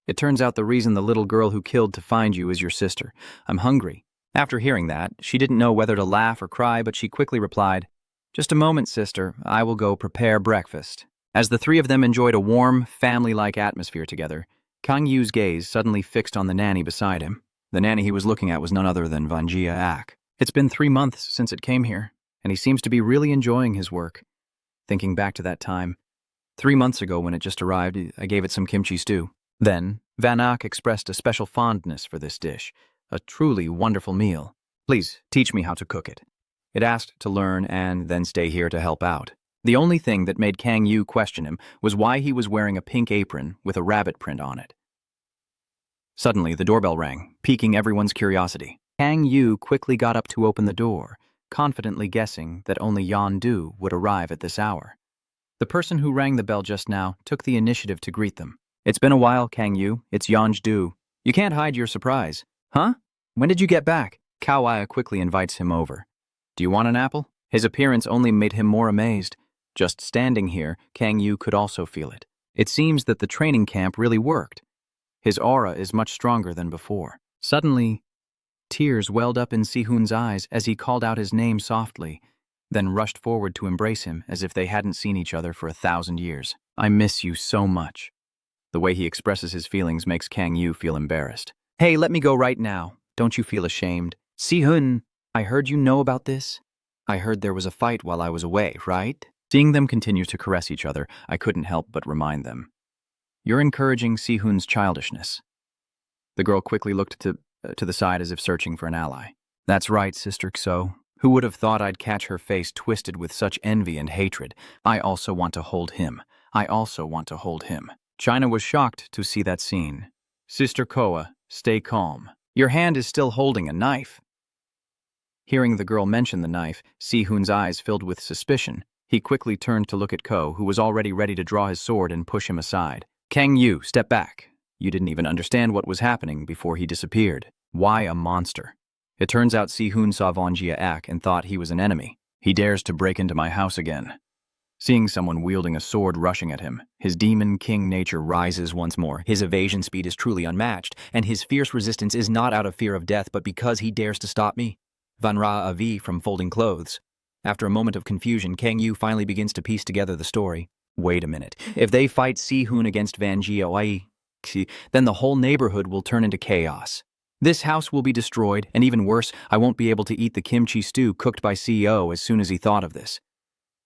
It turns out the reason the little girl who killed to find you is your sister. I'm hungry. After hearing that, she didn't know whether to laugh or cry, but she quickly replied, Just a moment, sister. I will go prepare breakfast. As the three of them enjoyed a warm, family-like atmosphere together, Kang Yu's gaze suddenly fixed on the nanny beside him. The nanny he was looking at was none other than Vanjia Ak. It's been 3 months since it came here, and he seems to be really enjoying his work. Thinking back to that time, 3 months ago when it just arrived, I gave it some kimchi stew. Then, Van Ak expressed a special fondness for this dish, a truly wonderful meal. Please, teach me how to cook it. It asked to learn and then stay here to help out. The only thing that made Kang Yu question him was why he was wearing a pink apron with a rabbit print on it. Suddenly, the doorbell rang, piquing everyone's curiosity. Kang Yu quickly got up to open the door, confidently guessing that only Yan Du would arrive at this hour. The person who rang the bell just now took the initiative to greet them. It's been a while, Kang Yu. It's Yanj Du. You can't hide your surprise. Huh? When did you get back? Kao Aya quickly invites him over. Do you want an apple? His appearance only made him more amazed. Just standing here, Kang Yu could also feel it. It seems that the training camp really worked. His aura is much stronger than before. Suddenly, tears welled up in Sihun's eyes as he called out his name softly, then rushed forward to embrace him as if they hadn't seen each other for 1,000 years. I miss you so much. The way he expresses his feelings makes Kang Yu feel embarrassed. Hey, let me go right now. Don't you feel ashamed? Sihun, I heard you know about this. I heard there was a fight while I was away, right? Seeing them continue to caress each other, I couldn't help but remind them. You're encouraging Sihun's childishness. The girl quickly looked to the side as if searching for an ally. That's right, Sister Xo. Who would have thought I'd catch her face twisted with such envy and hatred? I also want to hold him. I also want to hold him. China was shocked to see that scene. Sister Koa, stay calm. Your hand is still holding a knife. Hearing the girl mention the knife, Sihun's eyes filled with suspicion. He quickly turned to look at Ko, who was already ready to draw his sword and push him aside. Kang Yu, step back. You didn't even understand what was happening before he disappeared. Why a monster? It turns out Sihun saw Vanjia Ak and thought he was an enemy. He dares to break into my house again. Seeing someone wielding a sword rushing at him, his demon king nature rises once more. His evasion speed is truly unmatched, and his fierce resistance is not out of fear of death, but because he dares to stop me. Van Ra Avi from Folding Clothes. After a moment of confusion, Kang Yu finally begins to piece together the story. Wait a minute. If they fight Sihun against Vanjia Wai, then the whole neighborhood will turn into chaos. This house will be destroyed, and even worse, I won't be able to eat the kimchi stew cooked by CEO as soon as he thought of this.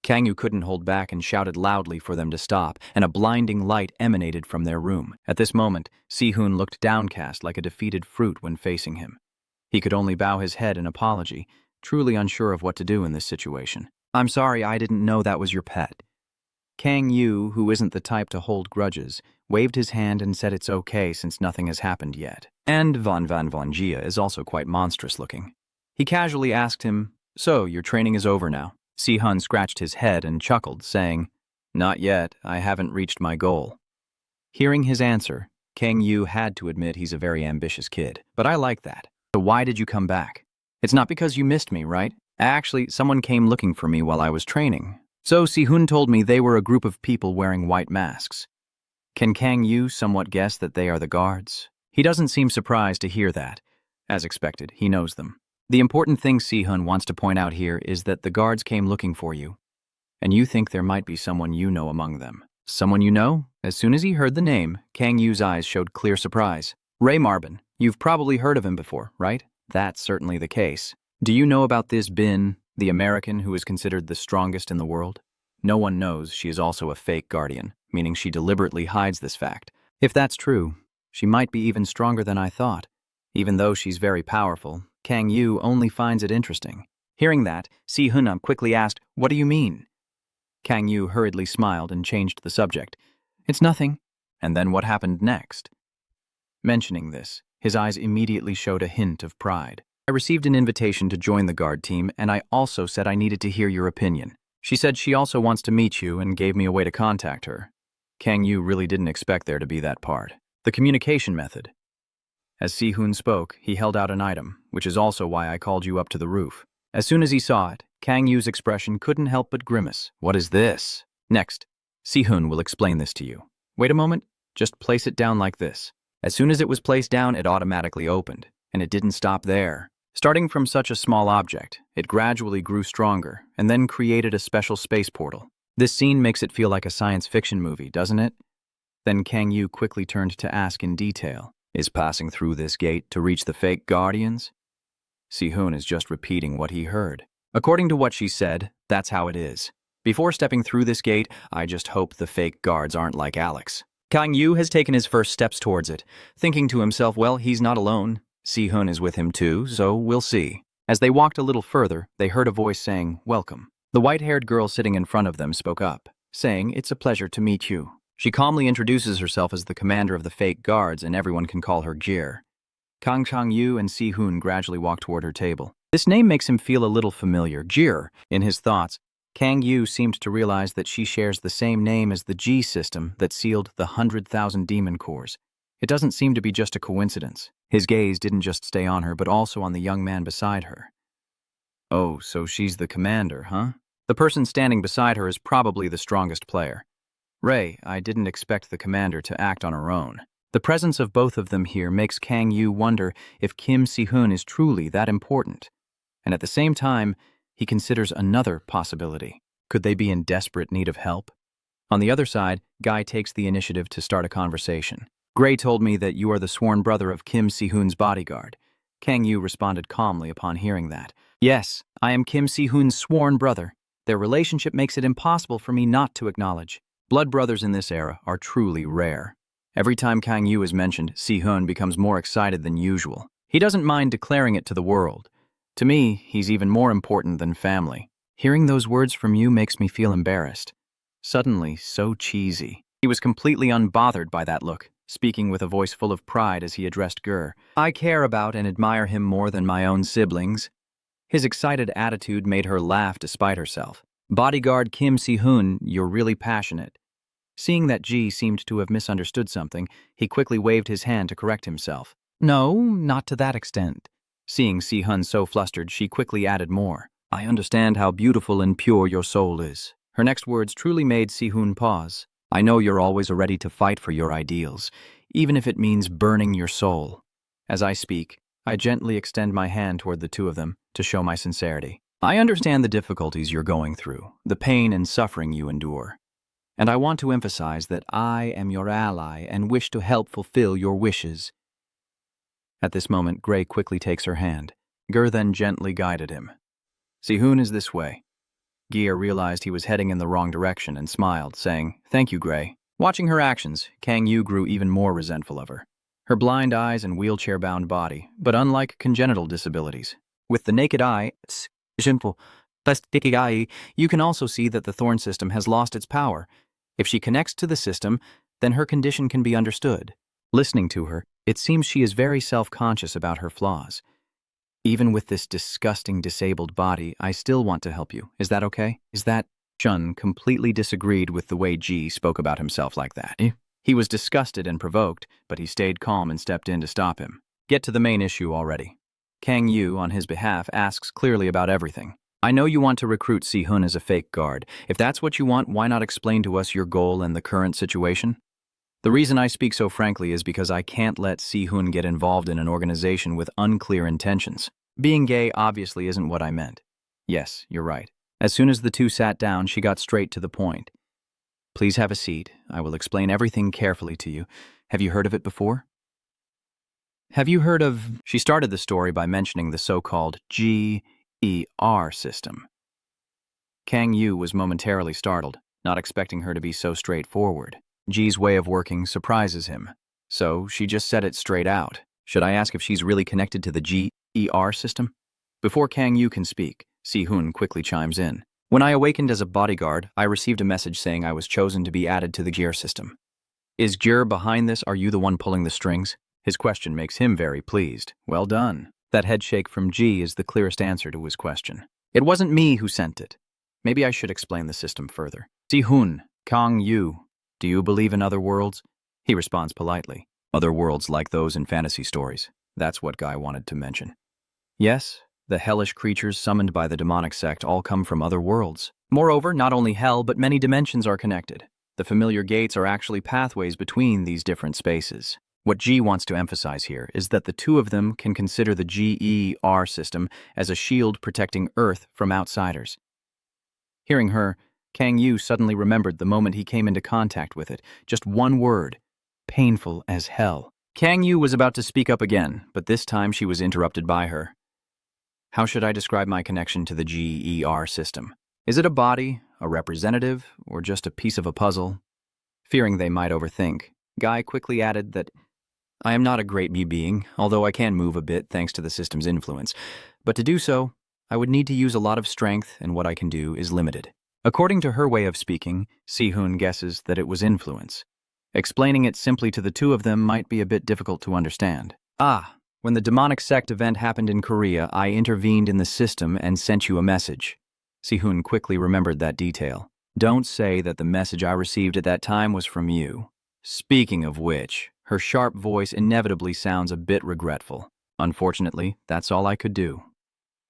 Kang couldn't hold back and shouted loudly for them to stop, and a blinding light emanated from their room. At this moment, Si-hoon looked downcast like a defeated fruit when facing him. He could only bow his head in apology, truly unsure of what to do in this situation. "I'm sorry, I didn't know that was your pet." Kang Yu, who isn't the type to hold grudges, waved his hand and said it's okay since nothing has happened yet. And Van Jia is also quite monstrous looking. He casually asked him, "So, your training is over now?" Si-hun scratched his head and chuckled, saying, "Not yet, I haven't reached my goal." Hearing his answer, Kang Yu had to admit he's a very ambitious kid. "But I like that. So why did you come back? It's not because you missed me, right? Actually, someone came looking for me while I was training. So Si-hun told me they were a group of people wearing white masks." Can Kang Yu somewhat guess that they are the guards? He doesn't seem surprised to hear that. As expected, he knows them. The important thing Si-hun wants to point out here is that the guards came looking for you, and you think there might be someone you know among them. Someone you know? As soon as he heard the name, Kang Yu's eyes showed clear surprise. "Ray Marbin. You've probably heard of him before, right?" "That's certainly the case. Do you know about this Bin, the American who is considered the strongest in the world?" No one knows she is also a fake guardian, meaning she deliberately hides this fact. If that's true, she might be even stronger than I thought. Even though she's very powerful, Kang Yu only finds it interesting. Hearing that, Si-hun quickly asked, "What do you mean?" Kang Yu hurriedly smiled and changed the subject. "It's nothing." And then what happened next? Mentioning this, his eyes immediately showed a hint of pride. "I received an invitation to join the guard team, and I also said I needed to hear your opinion. She said she also wants to meet you and gave me a way to contact her." Kang Yu really didn't expect there to be that part. The communication method. As Si-hun spoke, he held out an item, which is also why I called you up to the roof. As soon as he saw it, Kang Yu's expression couldn't help but grimace. "What is this?" "Next, Si-hun will explain this to you. Wait a moment, just place it down like this." As soon as it was placed down, it automatically opened, and it didn't stop there. Starting from such a small object, it gradually grew stronger, and then created a special space portal. This scene makes it feel like a science fiction movie, doesn't it? Then Kang Yu quickly turned to ask in detail, "Is passing through this gate to reach the fake guardians?" Si-hun is just repeating what he heard. According to what she said, that's how it is. Before stepping through this gate, I just hope the fake guards aren't like Alex. Kang Yu has taken his first steps towards it, thinking to himself, well, he's not alone. Si-hun is with him too, so we'll see. As they walked a little further, they heard a voice saying, "Welcome." The white-haired girl sitting in front of them spoke up, saying, "It's a pleasure to meet you." She calmly introduces herself as the commander of the fake guards, and everyone can call her Jir. Kang Yu and Si-hun gradually walk toward her table. This name makes him feel a little familiar. Jir. In his thoughts, Kang Yu seemed to realize that she shares the same name as the G system that sealed the 100,000 demon cores. It doesn't seem to be just a coincidence. His gaze didn't just stay on her, but also on the young man beside her. "Oh, so she's the commander, huh?" The person standing beside her is probably the strongest player. "Ray, I didn't expect the commander to act on her own." The presence of both of them here makes Kang Yu wonder if Kim Si-hun is truly that important. And at the same time, he considers another possibility. Could they be in desperate need of help? On the other side, Guy takes the initiative to start a conversation. "Gray told me that you are the sworn brother of Kim Si-hun's bodyguard." Kang Yu responded calmly upon hearing that. "Yes, I am Kim Si-hun's sworn brother. Their relationship makes it impossible for me not to acknowledge. Blood brothers in this era are truly rare." Every time Kang Yu is mentioned, Si-hun becomes more excited than usual. He doesn't mind declaring it to the world. "To me, he's even more important than family. Hearing those words from you makes me feel embarrassed." Suddenly, so cheesy. He was completely unbothered by that look, speaking with a voice full of pride as he addressed Gur. "I care about and admire him more than my own siblings." His excited attitude made her laugh despite herself. "Bodyguard Kim Si-hun, you're really passionate." Seeing that Ji seemed to have misunderstood something, he quickly waved his hand to correct himself. "No, not to that extent." Seeing Si-hun so flustered, she quickly added more. "I understand how beautiful and pure your soul is." Her next words truly made Si-hun pause. "I know you're always ready to fight for your ideals, even if it means burning your soul." As I speak, I gently extend my hand toward the two of them to show my sincerity. "I understand the difficulties you're going through, the pain and suffering you endure. And I want to emphasize that I am your ally and wish to help fulfill your wishes." At this moment, Gray quickly takes her hand. Ger then gently guided him. "Sihun is this way." Gear realized he was heading in the wrong direction and smiled, saying, "Thank you, Gray." Watching her actions, Kang Yu grew even more resentful of her. Her blind eyes and wheelchair-bound body, but unlike congenital disabilities. With the naked eye, you can also see that the thorn system has lost its power. If she connects to the system, then her condition can be understood. Listening to her, it seems she is very self-conscious about her flaws. "Even with this disgusting disabled body, I still want to help you. Is that okay?" Chun completely disagreed with the way Ji spoke about himself like that. He was disgusted and provoked, but he stayed calm and stepped in to stop him. "Get to the main issue already." Kang Yu, on his behalf, asks clearly about everything. "I know you want to recruit Si-hun as a fake guard. If that's what you want, why not explain to us your goal and the current situation?" "The reason I speak so frankly is because I can't let Si-hun get involved in an organization with unclear intentions. Being gay obviously isn't what I meant." "Yes, you're right." As soon as the two sat down, she got straight to the point. "Please have a seat. I will explain everything carefully to you. Have you heard of it before?" "Have you heard of..." She started the story by mentioning the so-called GER system. Kang Yu was momentarily startled, not expecting her to be so straightforward. Ji's way of working surprises him, so she just said it straight out. "Should I ask if she's really connected to the GER system?" Before Kang Yu can speak, Si-hun quickly chimes in. "When I awakened as a bodyguard, I received a message saying I was chosen to be added to the GER system." "Is GER behind this? Are you the one pulling the strings?" His question makes him very pleased. Well done. That headshake from Ji is the clearest answer to his question. "It wasn't me who sent it. Maybe I should explain the system further." "Si-hun, Kang Yu, do you believe in other worlds?" He responds politely. "Other worlds like those in fantasy stories." That's what Guy wanted to mention. "Yes, the hellish creatures summoned by the demonic sect all come from other worlds. Moreover, not only hell, but many dimensions are connected. The familiar gates are actually pathways between these different spaces." What Ji wants to emphasize here is that the two of them can consider the GER system as a shield protecting Earth from outsiders. Hearing her, Kang Yu suddenly remembered the moment he came into contact with it. Just one word: painful as hell. Kang Yu was about to speak up again, but this time she was interrupted by her. "How should I describe my connection to the GER system? Is it a body, a representative, or just a piece of a puzzle?" Fearing they might overthink, Guy quickly added that, "I am not a great being, although I can move a bit thanks to the system's influence. But to do so, I would need to use a lot of strength, and what I can do is limited." According to her way of speaking, Si-hun guesses that it was influence. Explaining it simply to the two of them might be a bit difficult to understand. When the demonic sect event happened in Korea, I intervened in the system and sent you a message." Si-hun quickly remembered that detail. "Don't say that the message I received at that time was from you." Speaking of which, her sharp voice inevitably sounds a bit regretful. "Unfortunately, that's all I could do."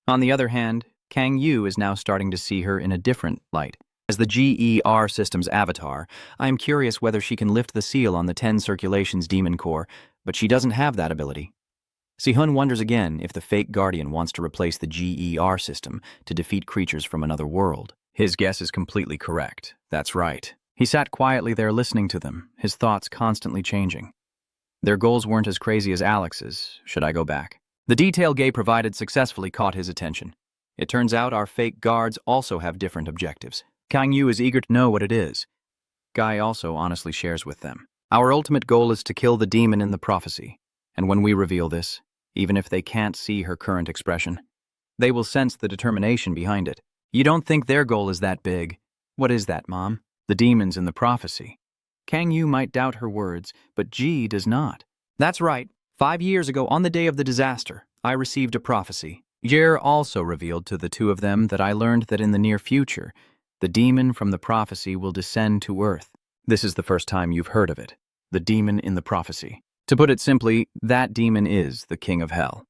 On the other hand, Kang Yu is now starting to see her in a different light. As the GER system's avatar, I am curious whether she can lift the seal on the 10 Circulations Demon Core, but she doesn't have that ability. Si-hun wonders again if the fake guardian wants to replace the GER system to defeat creatures from another world. His guess is completely correct. That's right. He sat quietly there listening to them, his thoughts constantly changing. Their goals weren't as crazy as Alex's. Should I go back? The detail Gay provided successfully caught his attention. It turns out our fake guards also have different objectives. Kang Yu is eager to know what it is. Guy also honestly shares with them. "Our ultimate goal is to kill the demon in the prophecy. And when we reveal this, even if they can't see her current expression, they will sense the determination behind it." "You don't think their goal is that big?" "What is that, Mom?" "The demons in the prophecy." Kang Yu might doubt her words, but Ji does not. "That's right. 5 years ago, on the day of the disaster, I received a prophecy. Jer also revealed to the two of them that I learned that in the near future, the demon from the prophecy will descend to Earth. This is the first time you've heard of it. The demon in the prophecy. To put it simply, that demon is the king of hell."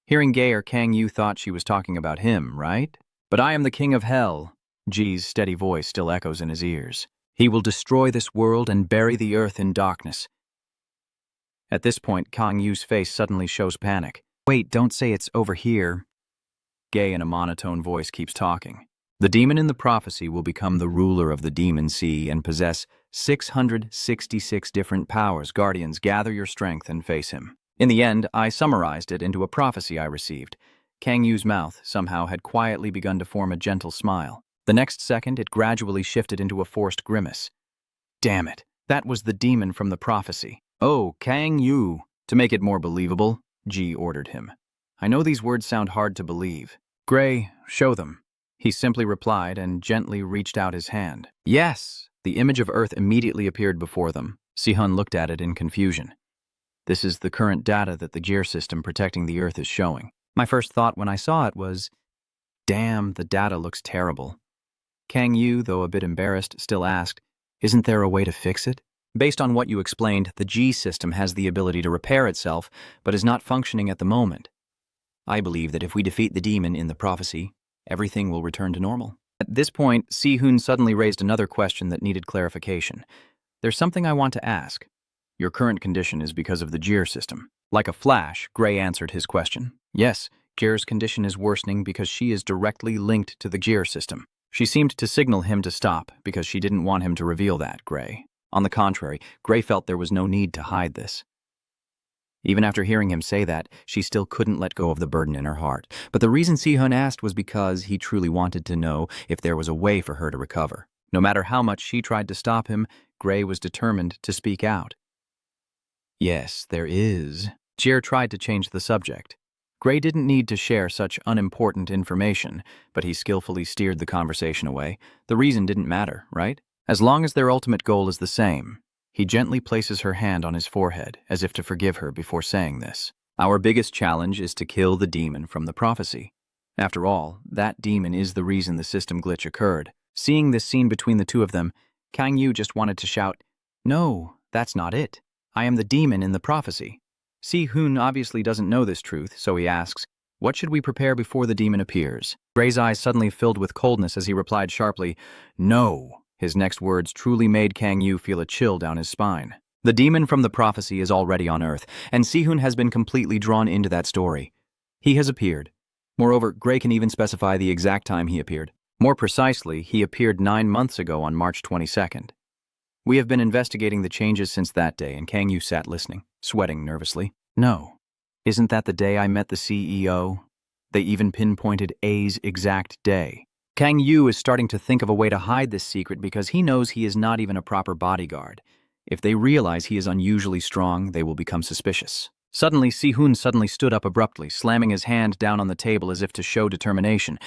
Hearing Gayer, Kang Yu thought she was talking about him, right? "But I am the king of hell." Ji's steady voice still echoes in his ears. "He will destroy this world and bury the Earth in darkness." At this point, Kang Yu's face suddenly shows panic. "Wait, don't say it's over here." Gay in a monotone voice keeps talking. "The demon in the prophecy will become the ruler of the demon sea and possess 666 different powers. Guardians, gather your strength and face him. In the end, I summarized it into a prophecy I received. Kang Yu's mouth somehow had quietly begun to form a gentle smile. The next second, it gradually shifted into a forced grimace. Damn it, that was the demon from the prophecy. Oh, Kang Yu. To make it more believable, G ordered him. I know these words sound hard to believe. Gray, show them. He simply replied and gently reached out his hand. Yes! The image of Earth immediately appeared before them. Si-hun looked at it in confusion. This is the current data that the gear system protecting the Earth is showing. My first thought when I saw it was, damn, the data looks terrible. Kang Yu, though a bit embarrassed, still asked, isn't there a way to fix it? Based on what you explained, the G system has the ability to repair itself, but is not functioning at the moment. I believe that if we defeat the demon in the prophecy, everything will return to normal. At this point, Si-hun suddenly raised another question that needed clarification. There's something I want to ask. Your current condition is because of the gear system. Like a flash, Gray answered his question. Yes, Gear's condition is worsening because she is directly linked to the gear system. She seemed to signal him to stop because she didn't want him to reveal that, Gray. On the contrary, Gray felt there was no need to hide this. Even after hearing him say that, she still couldn't let go of the burden in her heart. But the reason Si-hun asked was because he truly wanted to know if there was a way for her to recover. No matter how much she tried to stop him, Gray was determined to speak out. Yes, there is. Jir tried to change the subject. Gray didn't need to share such unimportant information, but he skillfully steered the conversation away. The reason didn't matter, right? As long as their ultimate goal is the same. He gently places her hand on his forehead, as if to forgive her before saying this. Our biggest challenge is to kill the demon from the prophecy. After all, that demon is the reason the system glitch occurred. Seeing this scene between the two of them, Kang Yu just wanted to shout, "No, that's not it. I am the demon in the prophecy." Si-hun obviously doesn't know this truth, so he asks, what should we prepare before the demon appears? Gray's eyes suddenly filled with coldness as he replied sharply, "No." His next words truly made Kang Yu feel a chill down his spine. The demon from the prophecy is already on Earth, and Si-hun has been completely drawn into that story. He has appeared. Moreover, Gray can even specify the exact time he appeared. More precisely, he appeared 9 months ago on March 22nd. We have been investigating the changes since that day, and Kang Yu sat listening, sweating nervously. No. Isn't that the day I met the CEO? They even pinpointed A's exact day. Kang Yu is starting to think of a way to hide this secret because he knows he is not even a proper bodyguard. If they realize he is unusually strong, they will become suspicious. Suddenly, Si-hun stood up abruptly, slamming his hand down on the table as if to show determination,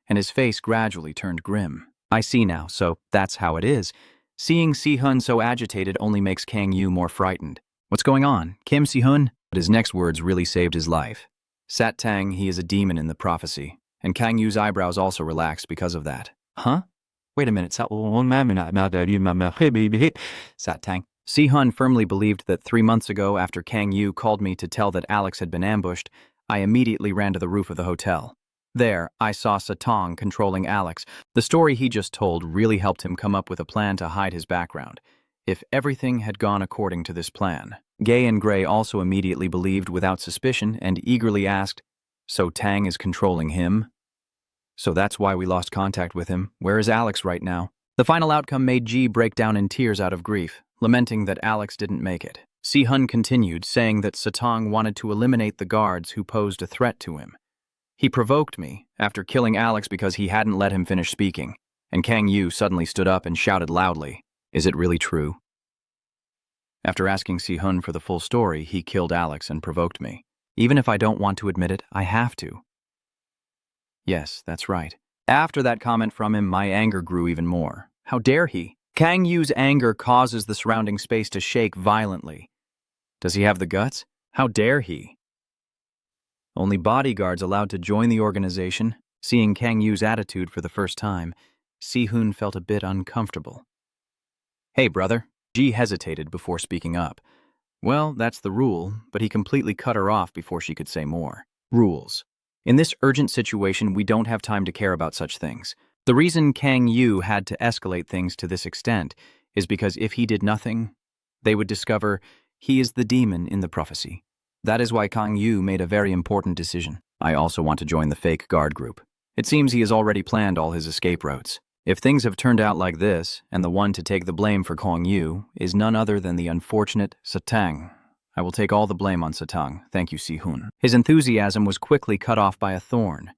and his face gradually turned grim. I see now, so that's how it is. Seeing Si-hun so agitated only makes Kang Yu more frightened. What's going on, Kim Si-hun? But his next words really saved his life. Sat Tang, he is a demon in the prophecy, and Kang Yu's eyebrows also relaxed because of that. Huh? Wait a minute, Sat Tang. Si-hun firmly believed that 3 months ago, after Kang Yu called me to tell that Alex had been ambushed, I immediately ran to the roof of the hotel. There, I saw Satang controlling Alex. The story he just told really helped him come up with a plan to hide his background. If everything had gone according to this plan. Gay and Gray also immediately believed without suspicion and eagerly asked, so Tang is controlling him? So that's why we lost contact with him. Where is Alex right now? The final outcome made G break down in tears out of grief, lamenting that Alex didn't make it. Si-hun continued, saying that Satang wanted to eliminate the guards who posed a threat to him. He provoked me after killing Alex because he hadn't let him finish speaking, and Kang Yu suddenly stood up and shouted loudly, "Is it really true?" After asking Si-hun for the full story, he killed Alex and provoked me. Even if I don't want to admit it, I have to. Yes, that's right. After that comment from him, my anger grew even more. How dare he? Kang Yu's anger causes the surrounding space to shake violently. Does he have the guts? How dare he? Only bodyguards allowed to join the organization. Seeing Kang Yu's attitude for the first time, Si-hun felt a bit uncomfortable. Hey, brother. Ji hesitated before speaking up. Well, that's the rule, but he completely cut her off before she could say more. Rules. In this urgent situation, we don't have time to care about such things. The reason Kang Yu had to escalate things to this extent is because if he did nothing, they would discover he is the demon in the prophecy. That is why Kang Yu made a very important decision. I also want to join the fake guard group. It seems he has already planned all his escape routes. If things have turned out like this, and the one to take the blame for Kang Yu is none other than the unfortunate Satang, I will take all the blame on Satang. Thank you, Si-hun. His enthusiasm was quickly cut off by a thorn.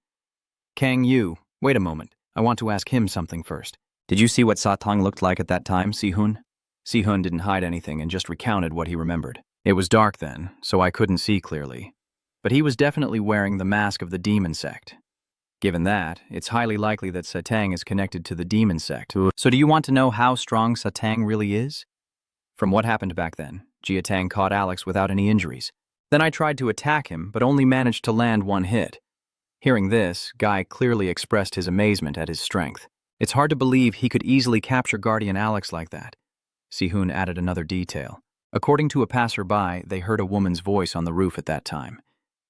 Kang Yu, wait a moment. I want to ask him something first. Did you see what Satang looked like at that time, Si-hun? Si-hun didn't hide anything and just recounted what he remembered. It was dark then, so I couldn't see clearly. But he was definitely wearing the mask of the demon sect. Given that, it's highly likely that Satang is connected to the demon sect. So do you want to know how strong Satang really is? From what happened back then, Jiatang caught Alex without any injuries. Then I tried to attack him, but only managed to land one hit. Hearing this, Guy clearly expressed his amazement at his strength. It's hard to believe he could easily capture Guardian Alex like that. Si-hun added another detail. According to a passerby, they heard a woman's voice on the roof at that time.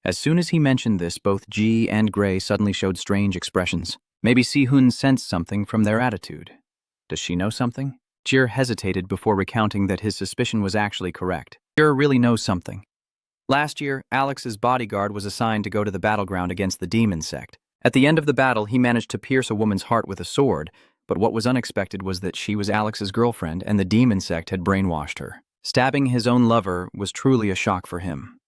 As soon as he mentioned this, both Ji and Gray suddenly showed strange expressions. Maybe Si-hun sensed something from their attitude. Does she know something? Jir hesitated before recounting that his suspicion was actually correct. Jir really knows something. Last year, Alex's bodyguard was assigned to go to the battleground against the demon sect. At the end of the battle, he managed to pierce a woman's heart with a sword, but what was unexpected was that she was Alex's girlfriend and the demon sect had brainwashed her. Stabbing his own lover was truly a shock for him.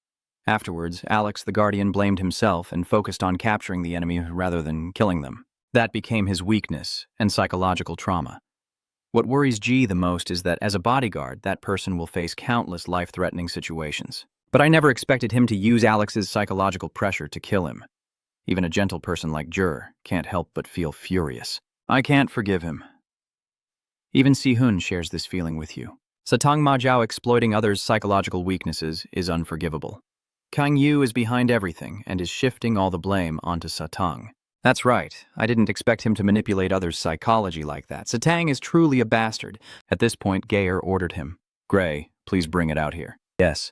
Afterwards, Alex the Guardian blamed himself and focused on capturing the enemy rather than killing them. That became his weakness and psychological trauma. What worries G the most is that as a bodyguard, that person will face countless life-threatening situations. But I never expected him to use Alex's psychological pressure to kill him. Even a gentle person like Jur can't help but feel furious. I can't forgive him. Even Si-hun shares this feeling with you. Satang Majiao exploiting others' psychological weaknesses is unforgivable. Kang Yu is behind everything and is shifting all the blame onto Satang. That's right, I didn't expect him to manipulate others' psychology like that. Satang is truly a bastard. At this point, Gayer ordered him. Gray, please bring it out here. Yes.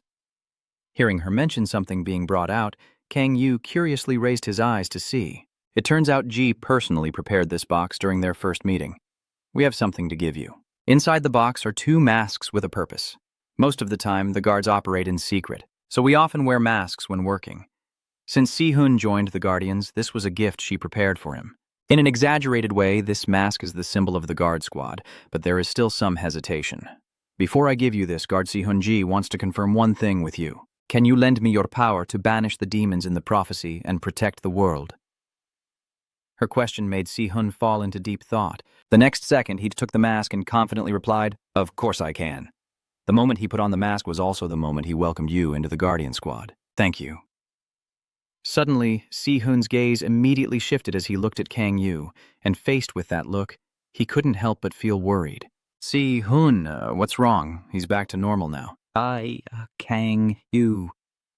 Hearing her mention something being brought out, Kang Yu curiously raised his eyes to see. It turns out Ji personally prepared this box during their first meeting. We have something to give you. Inside the box are 2 masks with a purpose. Most of the time, the guards operate in secret, so we often wear masks when working. Since Si-hun joined the Guardians, this was a gift she prepared for him. In an exaggerated way, this mask is the symbol of the guard squad, but there is still some hesitation. Before I give you this, Guard Si-hun Ji wants to confirm one thing with you. Can you lend me your power to banish the demons in the prophecy and protect the world? Her question made Si-hun fall into deep thought. The next second, he took the mask and confidently replied, "Of course I can." The moment he put on the mask was also the moment he welcomed you into the Guardian Squad. Thank you. Suddenly, Si-hun's gaze immediately shifted as he looked at Kang Yu, and faced with that look, he couldn't help but feel worried. Si-hun, what's wrong? He's back to normal now. Kang Yu.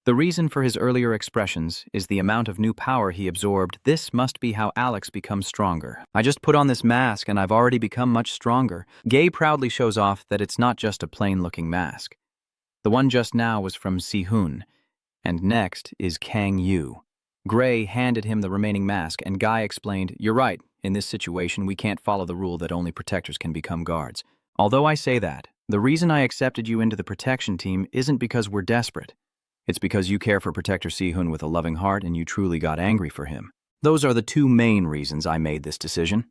The reason for his earlier expressions is the amount of new power he absorbed. This must be how Alex becomes stronger. I just put on this mask and I've already become much stronger. Gay proudly shows off that it's not just a plain-looking mask. The one just now was from Si-hun, and next is Kang Yu. Gray handed him the remaining mask, and Guy explained, "You're right, in this situation we can't follow the rule that only protectors can become guards. Although I say that, the reason I accepted you into the protection team isn't because we're desperate. It's because you care for Protector Si-hun with a loving heart and you truly got angry for him. Those are the 2 main reasons I made this decision.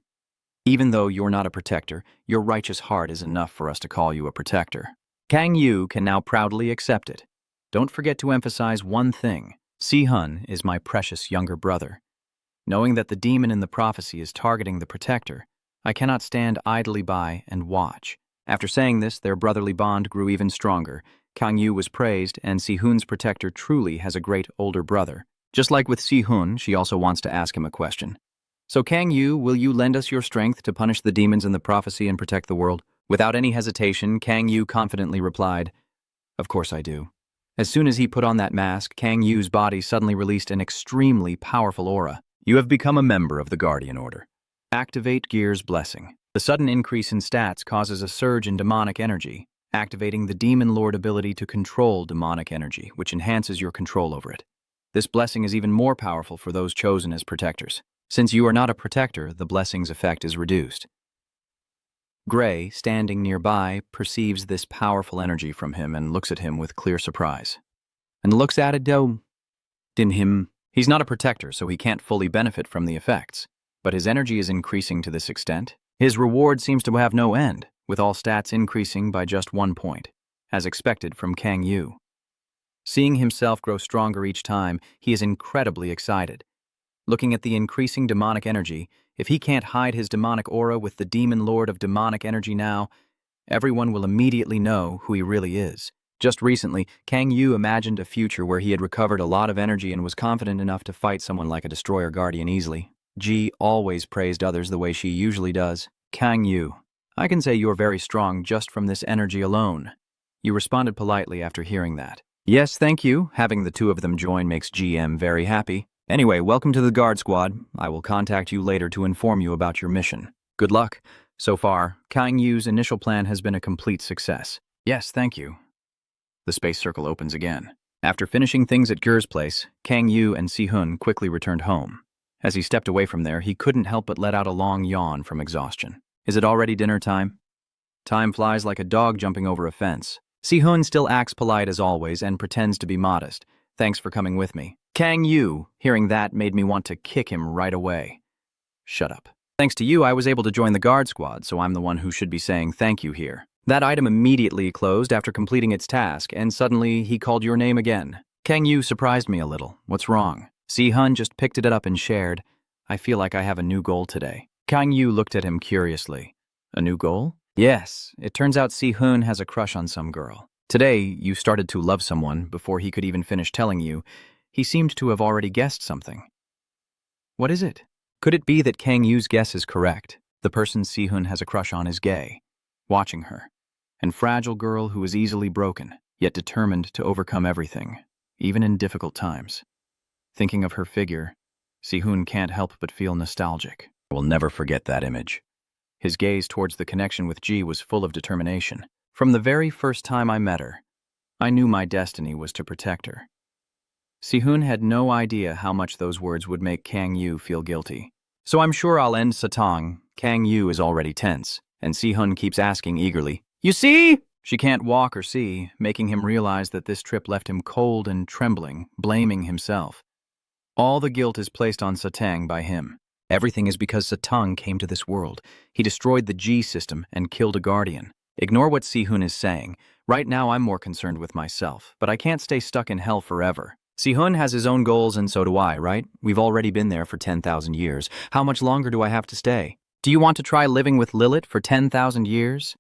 Even though you're not a protector, your righteous heart is enough for us to call you a protector. Kang Yu can now proudly accept it. Don't forget to emphasize one thing. Si-hun is my precious younger brother. Knowing that the demon in the prophecy is targeting the protector, I cannot stand idly by and watch." After saying this, their brotherly bond grew even stronger. Kang Yu was praised, and Si-hun's protector truly has a great older brother. Just like with Si-hun, she also wants to ask him a question. "So Kang Yu, will you lend us your strength to punish the demons in the prophecy and protect the world?" Without any hesitation, Kang Yu confidently replied, "Of course I do." As soon as he put on that mask, Kang Yu's body suddenly released an extremely powerful aura. You have become a member of the Guardian Order. Activate Gear's Blessing. The sudden increase in stats causes a surge in demonic energy, activating the Demon Lord ability to control demonic energy, which enhances your control over it. This blessing is even more powerful for those chosen as protectors. Since you are not a protector, the blessing's effect is reduced. Gray, standing nearby, perceives this powerful energy from him and looks at him with clear surprise. And looks at it, though. He's not a protector, so he can't fully benefit from the effects. But his energy is increasing to this extent. His reward seems to have no end, with all stats increasing by just 1 point, as expected from Kang Yu. Seeing himself grow stronger each time, he is incredibly excited. Looking at the increasing demonic energy, if he can't hide his demonic aura with the demon lord of demonic energy now, everyone will immediately know who he really is. Just recently, Kang Yu imagined a future where he had recovered a lot of energy and was confident enough to fight someone like a destroyer guardian easily. Ji always praised others the way she usually does. Kang Yu, I can say you're very strong just from this energy alone. You responded politely after hearing that. Yes, thank you. Having the two of them join makes GM very happy. Anyway, welcome to the guard squad. I will contact you later to inform you about your mission. Good luck. So far, Kang Yu's initial plan has been a complete success. Yes, thank you. The space circle opens again. After finishing things at Ger's place, Kang Yu and Si-hun quickly returned home. As he stepped away from there, he couldn't help but let out a long yawn from exhaustion. Is it already dinner time? Time flies like a dog jumping over a fence. Si-hun still acts polite as always and pretends to be modest. Thanks for coming with me. Kang Yu, hearing that, made me want to kick him right away. Shut up. Thanks to you, I was able to join the guard squad, so I'm the one who should be saying thank you here. That item immediately closed after completing its task, and suddenly he called your name again. Kang Yu surprised me a little. What's wrong? Si-hun just picked it up and shared. I feel like I have a new goal today. Kang Yu looked at him curiously. A new goal? Yes, it turns out Si-hun has a crush on some girl. Today, you started to love someone before he could even finish telling you. He seemed to have already guessed something. What is it? Could it be that Kang Yu's guess is correct? The person Si-hun has a crush on is gay, watching her, and fragile girl who is easily broken, yet determined to overcome everything, even in difficult times. Thinking of her figure, Si-hun can't help but feel nostalgic. I will never forget that image. His gaze towards the connection with Ji was full of determination. From the very first time I met her, I knew my destiny was to protect her. Si-hun had no idea how much those words would make Kang Yu feel guilty. So I'm sure I'll end Satang. Kang Yu is already tense, and Si-hun keeps asking eagerly, "You see?" She can't walk or see, making him realize that this trip left him cold and trembling, blaming himself. All the guilt is placed on Satang by him. Everything is because Satang came to this world. He destroyed the G system and killed a guardian. Ignore what Si-hun is saying. Right now I'm more concerned with myself, but I can't stay stuck in hell forever. Si-hun has his own goals and so do I, right? We've already been there for 10,000 years. How much longer do I have to stay? Do you want to try living with Lilith for 10,000 years?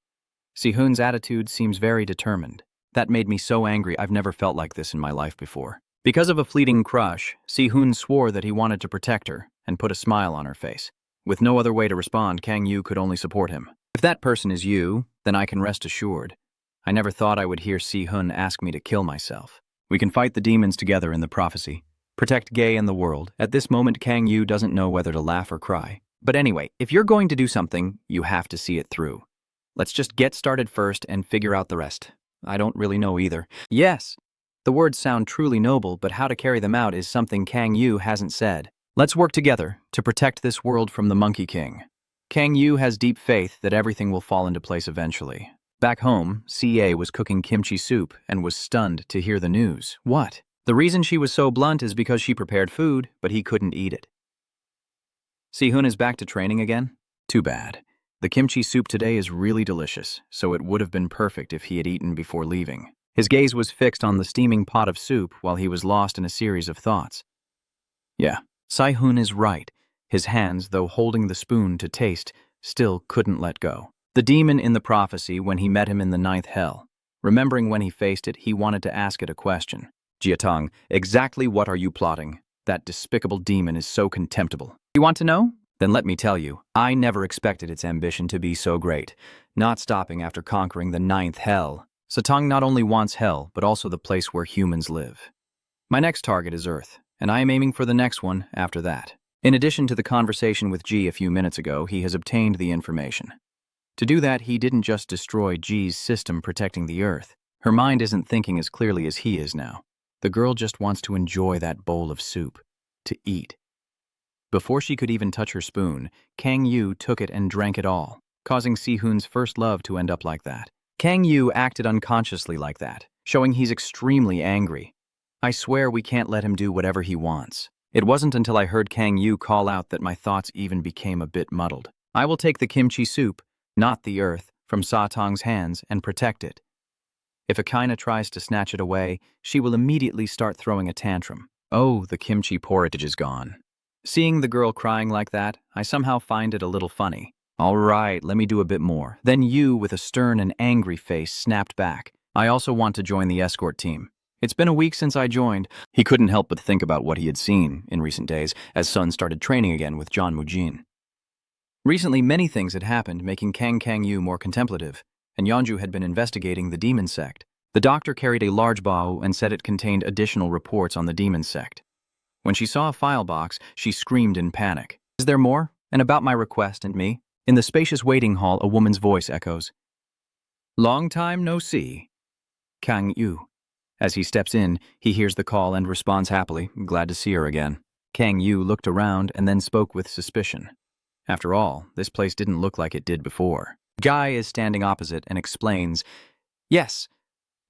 Si-hun's attitude seems very determined. That made me so angry. I've never felt like this in my life before. Because of a fleeting crush, Si-hun swore that he wanted to protect her and put a smile on her face. With no other way to respond, Kang Yu could only support him. If that person is you, then I can rest assured. I never thought I would hear Si-hun ask me to kill myself. We can fight the demons together in the prophecy. Protect Gay and the world. At this moment, Kang Yu doesn't know whether to laugh or cry. But anyway, if you're going to do something, you have to see it through. Let's just get started first and figure out the rest. I don't really know either. Yes, the words sound truly noble, but how to carry them out is something Kang Yu hasn't said. Let's work together to protect this world from the Monkey King. Kang Yu has deep faith that everything will fall into place eventually. Back home, CA was cooking kimchi soup and was stunned to hear the news. What? The reason she was so blunt is because she prepared food, but he couldn't eat it. Si-hun is back to training again? Too bad. The kimchi soup today is really delicious, so it would have been perfect if he had eaten before leaving. His gaze was fixed on the steaming pot of soup while he was lost in a series of thoughts. Yeah, Si-hun is right. His hands, though holding the spoon to taste, still couldn't let go. The demon in the prophecy when he met him in the 9th hell. Remembering when he faced it, he wanted to ask it a question. Jiatong, exactly what are you plotting? That despicable demon is so contemptible. You want to know? Then let me tell you, I never expected its ambition to be so great, not stopping after conquering the 9th hell. Satang not only wants hell, but also the place where humans live. My next target is Earth, and I am aiming for the next one after that. In addition to the conversation with G a few minutes ago, he has obtained the information. To do that, he didn't just destroy G's system protecting the Earth. Her mind isn't thinking as clearly as he is now. The girl just wants to enjoy that bowl of soup, to eat. Before she could even touch her spoon, Kang Yu took it and drank it all, causing Si-hun's first love to end up like that. Kang Yu acted unconsciously like that, showing he's extremely angry. I swear we can't let him do whatever he wants. It wasn't until I heard Kang Yu call out that my thoughts even became a bit muddled. I will take the kimchi soup, not the Earth, from Satang's hands and protect it. If Akina tries to snatch it away, she will immediately start throwing a tantrum. Oh, the kimchi porridge is gone. Seeing the girl crying like that, I somehow find it a little funny. All right, let me do a bit more. Then Yu, with a stern and angry face, snapped back. I also want to join the escort team. It's been a week since I joined. He couldn't help but think about what he had seen in recent days as Sun started training again with John Mujin. Recently, many things had happened, making Kang Yu more contemplative, and Yeonju had been investigating the demon sect. The doctor carried a large bao and said it contained additional reports on the demon sect. When she saw a file box, she screamed in panic. Is there more? And about my request and me? In the spacious waiting hall, a woman's voice echoes. Long time no see. Kang Yu. As he steps in, he hears the call and responds happily, glad to see her again. Kang Yu looked around and then spoke with suspicion. After all, this place didn't look like it did before. Guy is standing opposite and explains, Yes,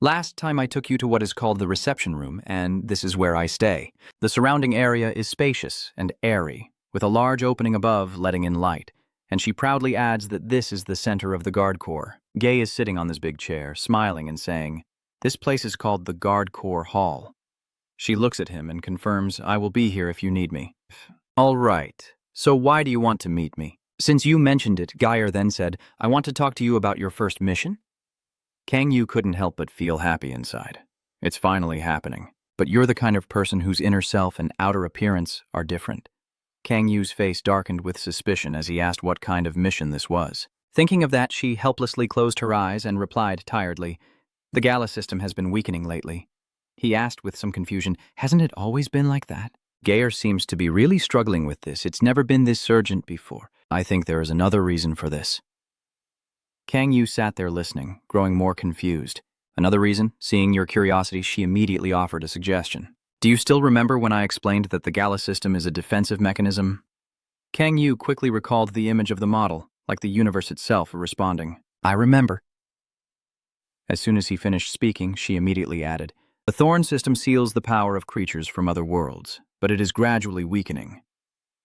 last time I took you to what is called the reception room, and this is where I stay. The surrounding area is spacious and airy, with a large opening above letting in light, and she proudly adds that this is the center of the guard corps. Gay is sitting on this big chair, smiling and saying, This place is called the Guard Corps Hall. She looks at him and confirms, I will be here if you need me. All right, so why do you want to meet me? Since you mentioned it, Geyer then said, I want to talk to you about your first mission? Kang Yu couldn't help but feel happy inside. It's finally happening. But you're the kind of person whose inner self and outer appearance are different. Kang Yu's face darkened with suspicion as he asked what kind of mission this was. Thinking of that, she helplessly closed her eyes and replied tiredly, The gala system has been weakening lately. He asked with some confusion, Hasn't it always been like that? Geyer seems to be really struggling with this. It's never been this urgent before. I think there is another reason for this. Kang Yu sat there listening, growing more confused. Another reason? Seeing your curiosity, she immediately offered a suggestion. Do you still remember when I explained that the gala system is a defensive mechanism? Kang Yu quickly recalled the image of the model, like the universe itself, responding, I remember. As soon as he finished speaking, she immediately added, The thorn system seals the power of creatures from other worlds, but it is gradually weakening.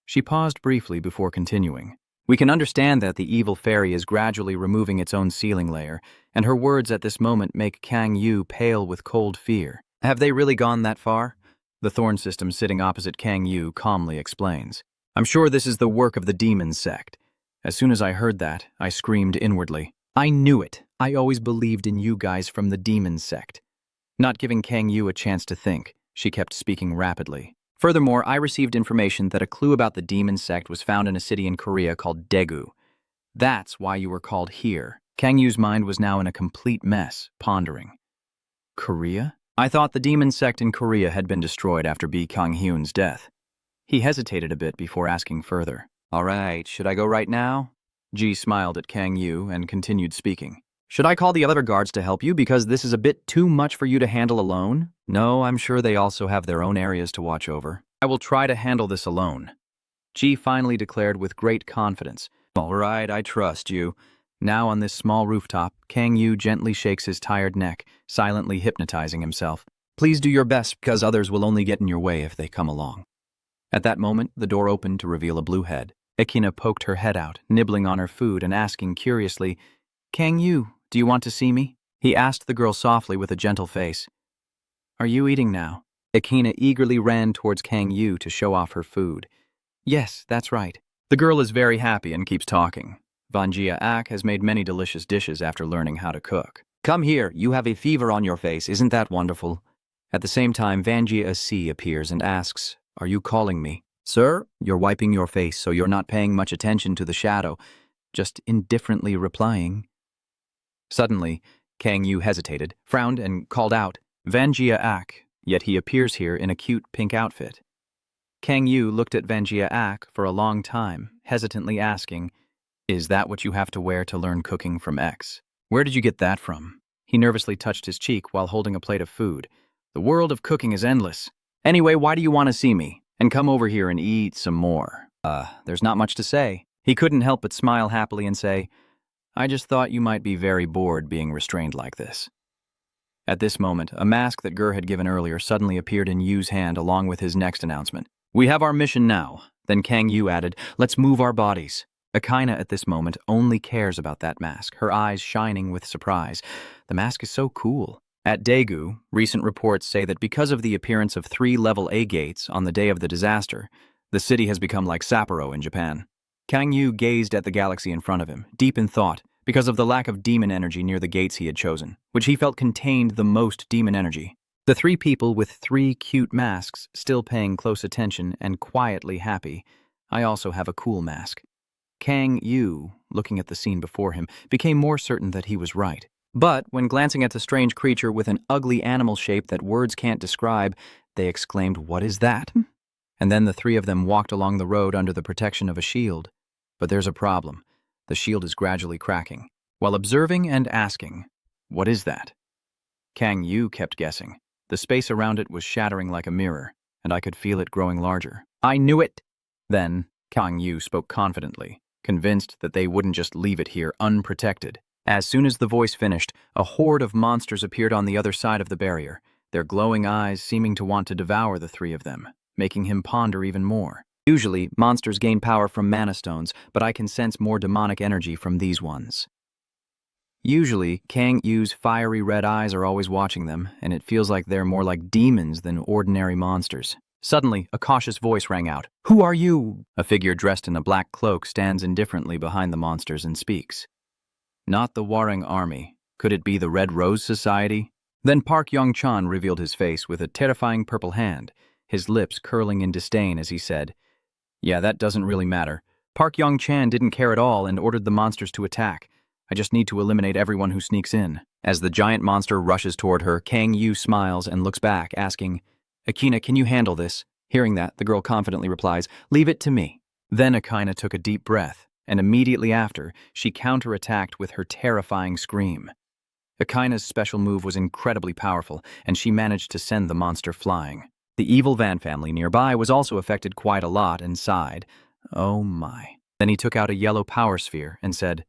She paused briefly before continuing. We can understand that the evil fairy is gradually removing its own sealing layer, and her words at this moment make Kang Yu pale with cold fear. Have they really gone that far? The thorn system sitting opposite Kang Yu calmly explains. I'm sure this is the work of the demon sect. As soon as I heard that, I screamed inwardly. I knew it. I always believed in you guys from the demon sect. Not giving Kang Yu a chance to think, she kept speaking rapidly. Furthermore, I received information that a clue about the demon sect was found in a city in Korea called Daegu. That's why you were called here. Kang Yu's mind was now in a complete mess, pondering. Korea? I thought the demon sect in Korea had been destroyed after B. Kang-hyun's death. He hesitated a bit before asking further. All right, should I go right now? Ji smiled at Kang Yu and continued speaking. Should I call the other guards to help you because this is a bit too much for you to handle alone? No, I'm sure they also have their own areas to watch over. I will try to handle this alone. Ji finally declared with great confidence. All right, I trust you. Now on this small rooftop, Kang Yu gently shakes his tired neck, silently hypnotizing himself. Please do your best because others will only get in your way if they come along. At that moment, the door opened to reveal a blue head. Ekina poked her head out, nibbling on her food and asking curiously, Kang Yu, do you want to see me? He asked the girl softly with a gentle face. Are you eating now? Ekina eagerly ran towards Kang Yu to show off her food. Yes, that's right. The girl is very happy and keeps talking. Vanjia Ak has made many delicious dishes after learning how to cook. Come here, you have a fever on your face, isn't that wonderful? At the same time, Vanjia C appears and asks, Are you calling me? Sir, you're wiping your face so you're not paying much attention to the shadow, just indifferently replying. Suddenly, Kang Yu hesitated, frowned, and called out, Vanjia Ak, yet he appears here in a cute pink outfit. Kang Yu looked at Vanjia Ak for a long time, hesitantly asking, Is that what you have to wear to learn cooking from X? Where did you get that from? He nervously touched his cheek while holding a plate of food. The world of cooking is endless. Anyway, why do you want to see me? And come over here and eat some more. There's not much to say. He couldn't help but smile happily and say, I just thought you might be very bored being restrained like this. At this moment, a mask that Gur had given earlier suddenly appeared in Yu's hand along with his next announcement. We have our mission now. Then Kang Yu added, Let's move our bodies. Akina at this moment only cares about that mask, her eyes shining with surprise. The mask is so cool. At Daegu, recent reports say that because of the appearance of 3 level A gates on the day of the disaster, the city has become like Sapporo in Japan. Kang Yu gazed at the galaxy in front of him, deep in thought, because of the lack of demon energy near the gates he had chosen, which he felt contained the most demon energy. The 3 people with 3 cute masks still paying close attention and quietly happy. I also have a cool mask. Kang Yu, looking at the scene before him, became more certain that he was right. But when glancing at the strange creature with an ugly animal shape that words can't describe, they exclaimed, "What is that?" And then the 3 of them walked along the road under the protection of a shield. But there's a problem. The shield is gradually cracking. While observing and asking, "What is that?" Kang Yu kept guessing. The space around it was shattering like a mirror, and I could feel it growing larger. "I knew it!" Then, Kang Yu spoke confidently, convinced that they wouldn't just leave it here unprotected. As soon as the voice finished, a horde of monsters appeared on the other side of the barrier, their glowing eyes seeming to want to devour the 3 of them, making him ponder even more. Usually, monsters gain power from mana stones, but I can sense more demonic energy from these ones. Usually, Kang Yu's fiery red eyes are always watching them, and it feels like they're more like demons than ordinary monsters. Suddenly, a cautious voice rang out. "Who are you?" A figure dressed in a black cloak stands indifferently behind the monsters and speaks. Not the warring army. Could it be the Red Rose Society? Then Park Yong-chan revealed his face with a terrifying purple hand, his lips curling in disdain as he said, "Yeah, that doesn't really matter. Park Yong-chan didn't care at all and ordered the monsters to attack. I just need to eliminate everyone who sneaks in." As the giant monster rushes toward her, Kang Yu smiles and looks back, asking, "Akina, can you handle this?" Hearing that, the girl confidently replies, "Leave it to me." Then Akina took a deep breath, and immediately after, she counterattacked with her terrifying scream. Akina's special move was incredibly powerful, and she managed to send the monster flying. The evil Van family nearby was also affected quite a lot and sighed, "Oh my." Then he took out a yellow power sphere and said,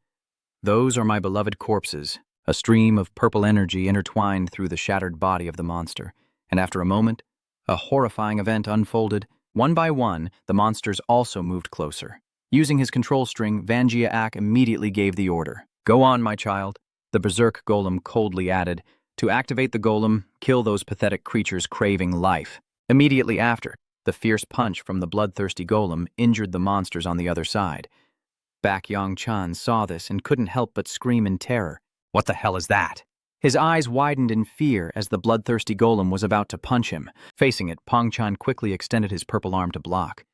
"Those are my beloved corpses." A stream of purple energy intertwined through the shattered body of the monster, and after a moment, a horrifying event unfolded. One by one, the monsters also moved closer. Using his control string, Vanjia Ak immediately gave the order. "Go on, my child." The berserk golem coldly added, "To activate the golem, kill those pathetic creatures craving life." Immediately after, the fierce punch from the bloodthirsty golem injured the monsters on the other side. Baek Yong-chan saw this and couldn't help but scream in terror. "What the hell is that?" His eyes widened in fear as the bloodthirsty golem was about to punch him. Facing it, Pong-chan quickly extended his purple arm to block.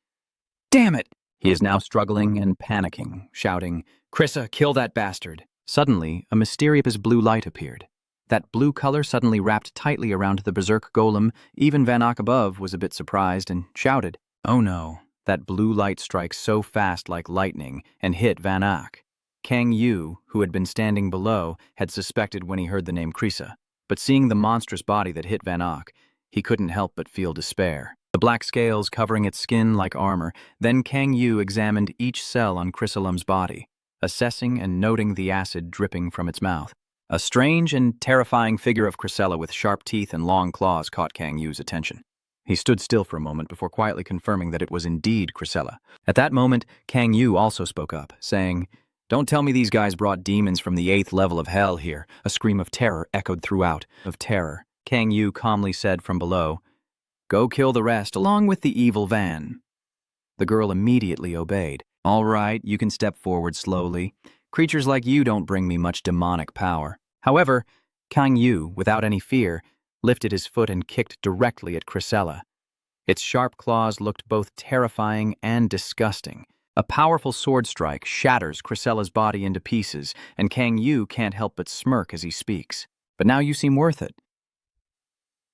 "Damn it!" He is now struggling and panicking, shouting, "Krissa, kill that bastard!" Suddenly, a mysterious blue light appeared. That blue color suddenly wrapped tightly around the berserk golem. Even Van Ak above was a bit surprised and shouted, "Oh no!" That blue light strikes so fast like lightning and hit Van Ak. Kang Yu, who had been standing below, had suspected when he heard the name Krissa, but seeing the monstrous body that hit Van Ak, he couldn't help but feel despair. The black scales covering its skin like armor, then Kang Yu examined each cell on Chrysalim's body, assessing and noting the acid dripping from its mouth. A strange and terrifying figure of Chrysella with sharp teeth and long claws caught Kang Yu's attention. He stood still for a moment before quietly confirming that it was indeed Chrysella. At that moment, Kang Yu also spoke up, saying, "Don't tell me these guys brought demons from the 8th level of hell here." A scream of terror echoed throughout. Of terror, Kang Yu calmly said from below, "Go kill the rest along with the evil Van." The girl immediately obeyed. "All right, you can step forward slowly. Creatures like you don't bring me much demonic power." However, Kang Yu, without any fear, lifted his foot and kicked directly at Chrysella. Its sharp claws looked both terrifying and disgusting. A powerful sword strike shatters Chrysella's body into pieces, and Kang Yu can't help but smirk as he speaks. "But now you seem worth it."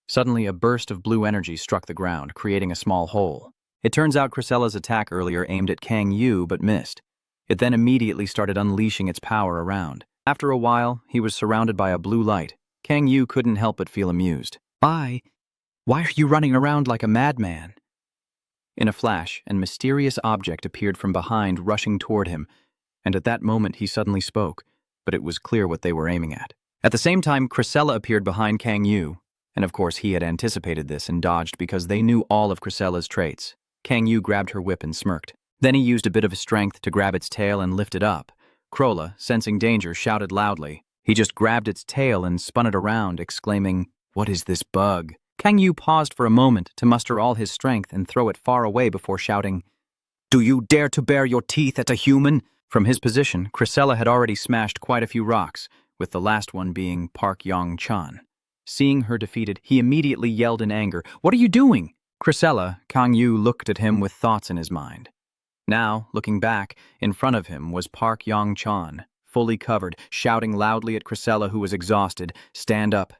Suddenly, a burst of blue energy struck the ground, creating a small hole. It turns out Chrysella's attack earlier aimed at Kang Yu but missed. It then immediately started unleashing its power around. After a while, he was surrounded by a blue light. Kang Yu couldn't help but feel amused. Why are you running around like a madman?" In a flash, an mysterious object appeared from behind, rushing toward him, and at that moment he suddenly spoke, but it was clear what they were aiming at. At the same time, Chrysella appeared behind Kang Yu, and of course he had anticipated this and dodged because they knew all of Chrysella's traits. Kang Yu grabbed her whip and smirked. Then he used a bit of his strength to grab its tail and lift it up. Crola, sensing danger, shouted loudly. He just grabbed its tail and spun it around, exclaiming, "What is this bug?" Kang Yu paused for a moment to muster all his strength and throw it far away before shouting, "Do you dare to bare your teeth at a human?" From his position, Chrysella had already smashed quite a few rocks, with the last one being Park Yong-chan. Seeing her defeated, he immediately yelled in anger, "What are you doing?" Chrysella, Kang Yu looked at him with thoughts in his mind. Now, looking back, in front of him was Park Yong-chan, fully covered, shouting loudly at Chrysella, who was exhausted, stand up,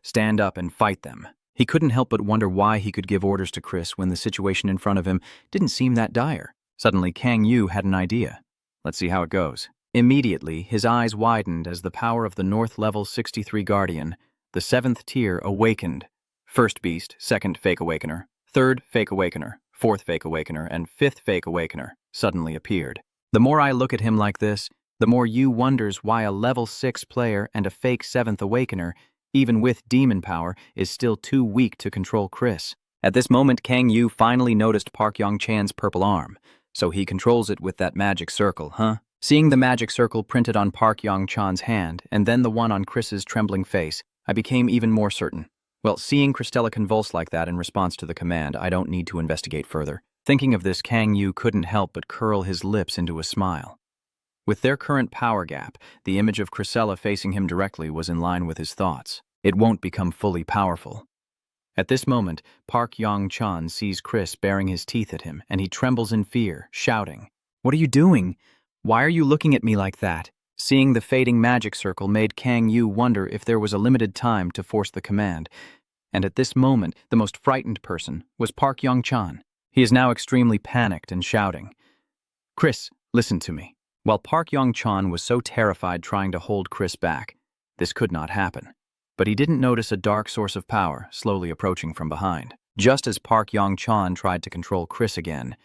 and fight them." He couldn't help but wonder why he could give orders to Chris when the situation in front of him didn't seem that dire. Suddenly, Kang Yu had an idea. Let's see how it goes. Immediately, his eyes widened as the power of the North Level 63 Guardian, the 7th tier, awakened. First beast, second fake awakener, third fake awakener, fourth fake awakener, and fifth fake awakener suddenly appeared. The more I look at him like this, the more Yu wonders why a level 6 player and a fake 7th awakener, even with demon power, is still too weak to control Chris. At this moment, Kang Yu finally noticed Park Yong-chan's purple arm. So he controls it with that magic circle, huh? Seeing the magic circle printed on Park Yong-chan's hand, and then the one on Chris's trembling face, I became even more certain. Well, seeing Christella convulse like that in response to the command, I don't need to investigate further. Thinking of this, Kang Yu couldn't help but curl his lips into a smile. With their current power gap, the image of Christella facing him directly was in line with his thoughts. It won't become fully powerful. At this moment, Park Yong-chan sees Chris baring his teeth at him, and he trembles in fear, shouting, "What are you doing? Why are you looking at me like that?" Seeing the fading magic circle made Kang Yu wonder if there was a limited time to force the command. And at this moment, the most frightened person was Park Yong-chan. He is now extremely panicked and shouting, "Chris, listen to me." While Park Yong-chan was so terrified trying to hold Chris back, this could not happen. But he didn't notice a dark source of power slowly approaching from behind. Just as Park Yong-chan tried to control Chris again,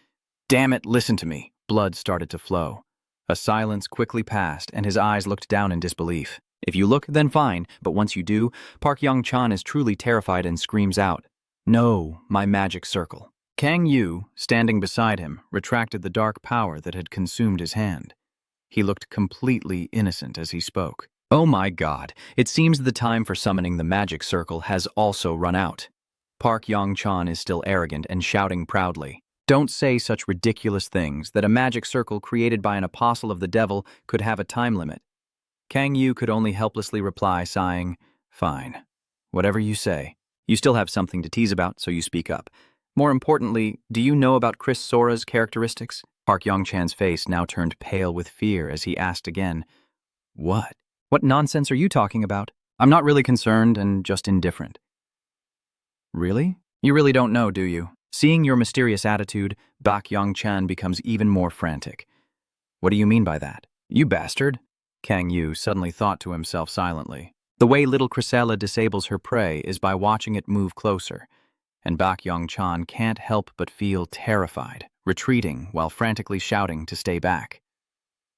"Damn it, listen to me," blood started to flow. A silence quickly passed, and his eyes looked down in disbelief. If you look, then fine, but once you do, Park Yong-chan is truly terrified and screams out, "No, my magic circle." Kang Yu, standing beside him, retracted the dark power that had consumed his hand. He looked completely innocent as he spoke. "Oh my God, it seems the time for summoning the magic circle has also run out." Park Yong-chan is still arrogant and shouting proudly, "Don't say such ridiculous things that a magic circle created by an apostle of the devil could have a time limit." Kang Yu could only helplessly reply, sighing, "Fine. Whatever you say. You still have something to tease about, so you speak up. More importantly, do you know about Chris Sora's characteristics?" Park Yong-chan's face now turned pale with fear as he asked again, "What? What nonsense are you talking about? I'm not really concerned and just indifferent." "Really? You really don't know, do you?" Seeing your mysterious attitude, Park Yong-chan becomes even more frantic. "What do you mean by that? You bastard?" Kang Yu suddenly thought to himself silently. The way little Chrysella disables her prey is by watching it move closer, and Park Yong-chan can't help but feel terrified, retreating while frantically shouting to stay back.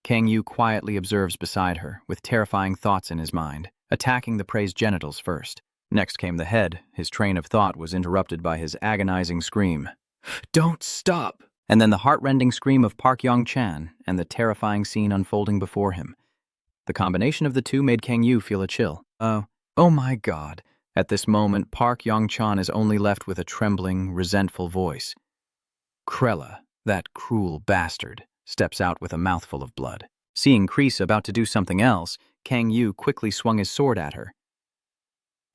Kang Yu quietly observes beside her, with terrifying thoughts in his mind, attacking the prey's genitals first. Next came the head. His train of thought was interrupted by his agonizing scream, "Don't stop!" And then the heart-rending scream of Park Yong-chan and the terrifying scene unfolding before him. The combination of the two made Kang Yu feel a chill. Oh my God. At this moment, Park Yong-chan is only left with a trembling, resentful voice. Krella, that cruel bastard, steps out with a mouthful of blood. Seeing Chris about to do something else, Kang Yu quickly swung his sword at her.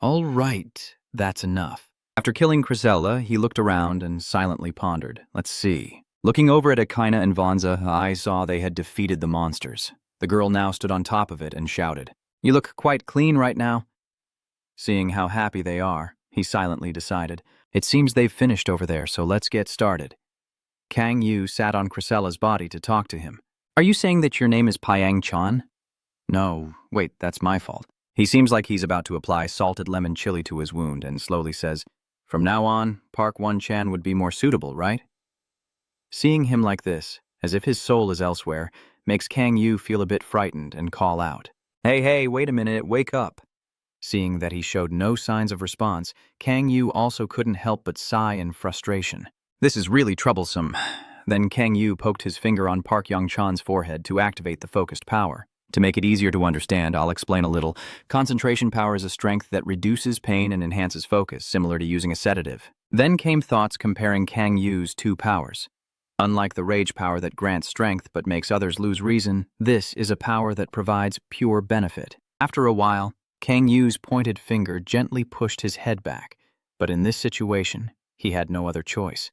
"All right, that's enough." After killing Chrysella, he looked around and silently pondered. Let's see. Looking over at Akaina and Vanza, I saw they had defeated the monsters. The girl now stood on top of it and shouted, "You look quite clean right now." Seeing how happy they are, he silently decided, "It seems they've finished over there, so let's get started." Kang Yu sat on Chrysella's body to talk to him. "Are you saying that your name is Pyang-chan?" "No, wait, that's my fault." He seems like he's about to apply salted lemon chili to his wound and slowly says, "From now on, Park One-chan would be more suitable, right?" Seeing him like this, as if his soul is elsewhere, makes Kang Yu feel a bit frightened and call out, Hey, wait a minute, wake up." Seeing that he showed no signs of response, Kang Yu also couldn't help but sigh in frustration. This is really troublesome. Then Kang Yu poked his finger on Park Yong-chan's forehead to activate the focused power. To make it easier to understand, I'll explain a little. Concentration power is a strength that reduces pain and enhances focus, similar to using a sedative. Then came thoughts comparing Kang Yu's two powers. Unlike the rage power that grants strength but makes others lose reason, this is a power that provides pure benefit. After a while, Kang Yu's pointed finger gently pushed his head back, but in this situation, he had no other choice.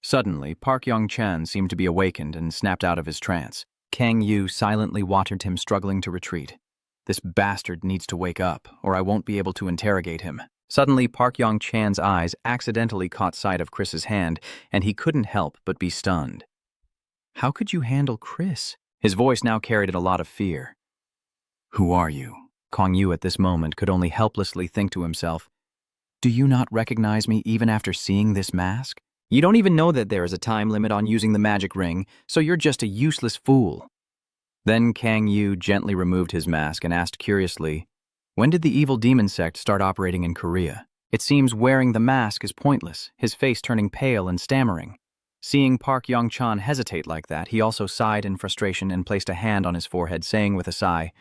Suddenly, Park Yong-chan seemed to be awakened and snapped out of his trance. Kang Yu silently watched him struggling to retreat. This bastard needs to wake up, or I won't be able to interrogate him. Suddenly, Park Yong-chan's eyes accidentally caught sight of Chris's hand, and he couldn't help but be stunned. How could you handle Chris? His voice now carried a lot of fear. Who are you? Kang Yu at this moment could only helplessly think to himself, do you not recognize me even after seeing this mask? You don't even know that there is a time limit on using the magic ring, so you're just a useless fool. Then Kang Yu gently removed his mask and asked curiously, when did the evil demon sect start operating in Korea? It seems wearing the mask is pointless, his face turning pale and stammering. Seeing Park Yong-chan hesitate like that, he also sighed in frustration and placed a hand on his forehead, saying with a sigh,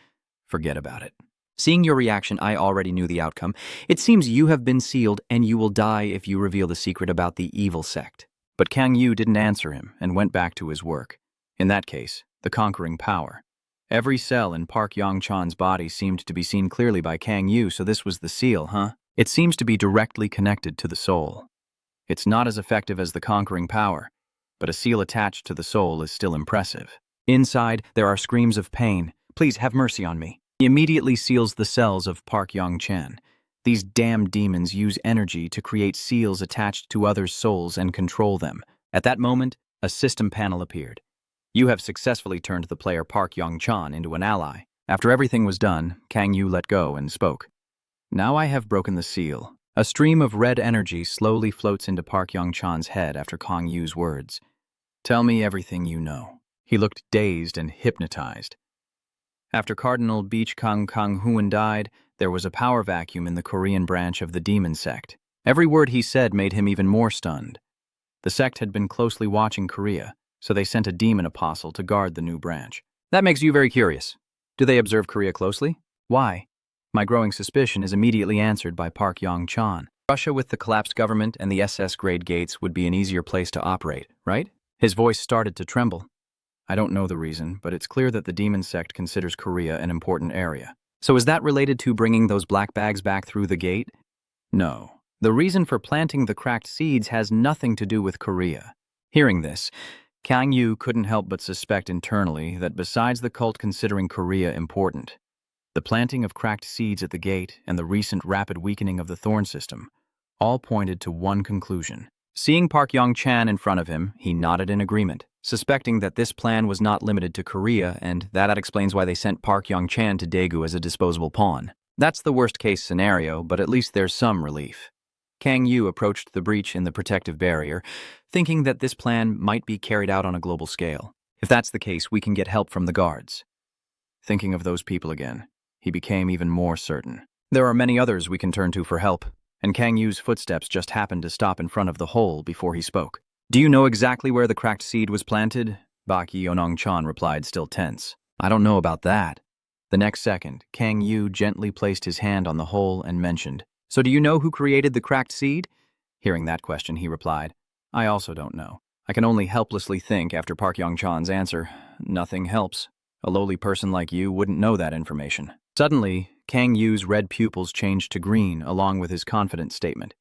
forget about it. Seeing your reaction, I already knew the outcome. It seems you have been sealed, and you will die if you reveal the secret about the evil sect. But Kang Yu didn't answer him and went back to his work. In that case, the conquering power. Every cell in Park Yong-chan's body seemed to be seen clearly by Kang Yu, so this was the seal, huh? It seems to be directly connected to the soul. It's not as effective as the conquering power, but a seal attached to the soul is still impressive. Inside, there are screams of pain. Please have mercy on me. He immediately seals the cells of Park Yong-chan. These damned demons use energy to create seals attached to others' souls and control them. At that moment, a system panel appeared. You have successfully turned the player Park Yong-chan into an ally. After everything was done, Kang Yu let go and spoke. Now I have broken the seal. A stream of red energy slowly floats into Park Yong-chan's head after Kang Yu's words. Tell me everything you know. He looked dazed and hypnotized. After Cardinal Beach Kang Kang-hoon died, there was a power vacuum in the Korean branch of the demon sect. Every word he said made him even more stunned. The sect had been closely watching Korea, so they sent a demon apostle to guard the new branch. That makes you very curious. Do they observe Korea closely? Why? My growing suspicion is immediately answered by Park Yong-chan. Russia with the collapsed government and the SS grade gates would be an easier place to operate, right? His voice started to tremble. I don't know the reason, but it's clear that the demon sect considers Korea an important area. So is that related to bringing those black bags back through the gate? No. The reason for planting the cracked seeds has nothing to do with Korea. Hearing this, Kang Yu couldn't help but suspect internally that besides the cult considering Korea important, the planting of cracked seeds at the gate and the recent rapid weakening of the thorn system all pointed to one conclusion. Seeing Park Yong-chan in front of him, he nodded in agreement, suspecting that this plan was not limited to Korea, and that explains why they sent Park Yong-chan to Daegu as a disposable pawn. That's the worst-case scenario, but at least there's some relief. Kang Yu approached the breach in the protective barrier, thinking that this plan might be carried out on a global scale. If that's the case, we can get help from the guards. Thinking of those people again, he became even more certain. There are many others we can turn to for help, and Kang Yu's footsteps just happened to stop in front of the hole before he spoke. Do you know exactly where the cracked seed was planted? Bak Yeonong-chan replied, still tense. I don't know about that. The next second, Kang Yu gently placed his hand on the hole and mentioned, so do you know who created the cracked seed? Hearing that question, he replied, I also don't know. I can only helplessly think after Park Yong-chan's answer. Nothing helps. A lowly person like you wouldn't know that information. Suddenly, Kang Yu's red pupils changed to green along with his confident statement.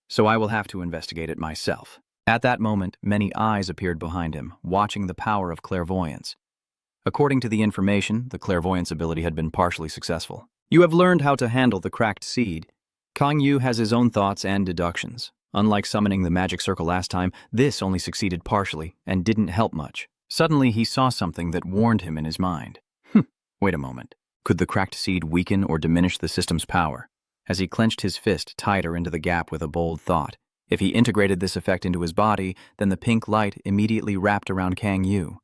So I will have to investigate it myself. At that moment, many eyes appeared behind him, watching the power of clairvoyance. According to the information, the clairvoyance ability had been partially successful. You have learned how to handle the cracked seed. Kang Yu has his own thoughts and deductions. Unlike summoning the magic circle last time, this only succeeded partially and didn't help much. Suddenly, he saw something that warned him in his mind. Wait a moment. Could the cracked seed weaken or diminish the system's power? As he clenched his fist tighter into the gap with a bold thought, if he integrated this effect into his body, then the pink light immediately wrapped around Kang Yu.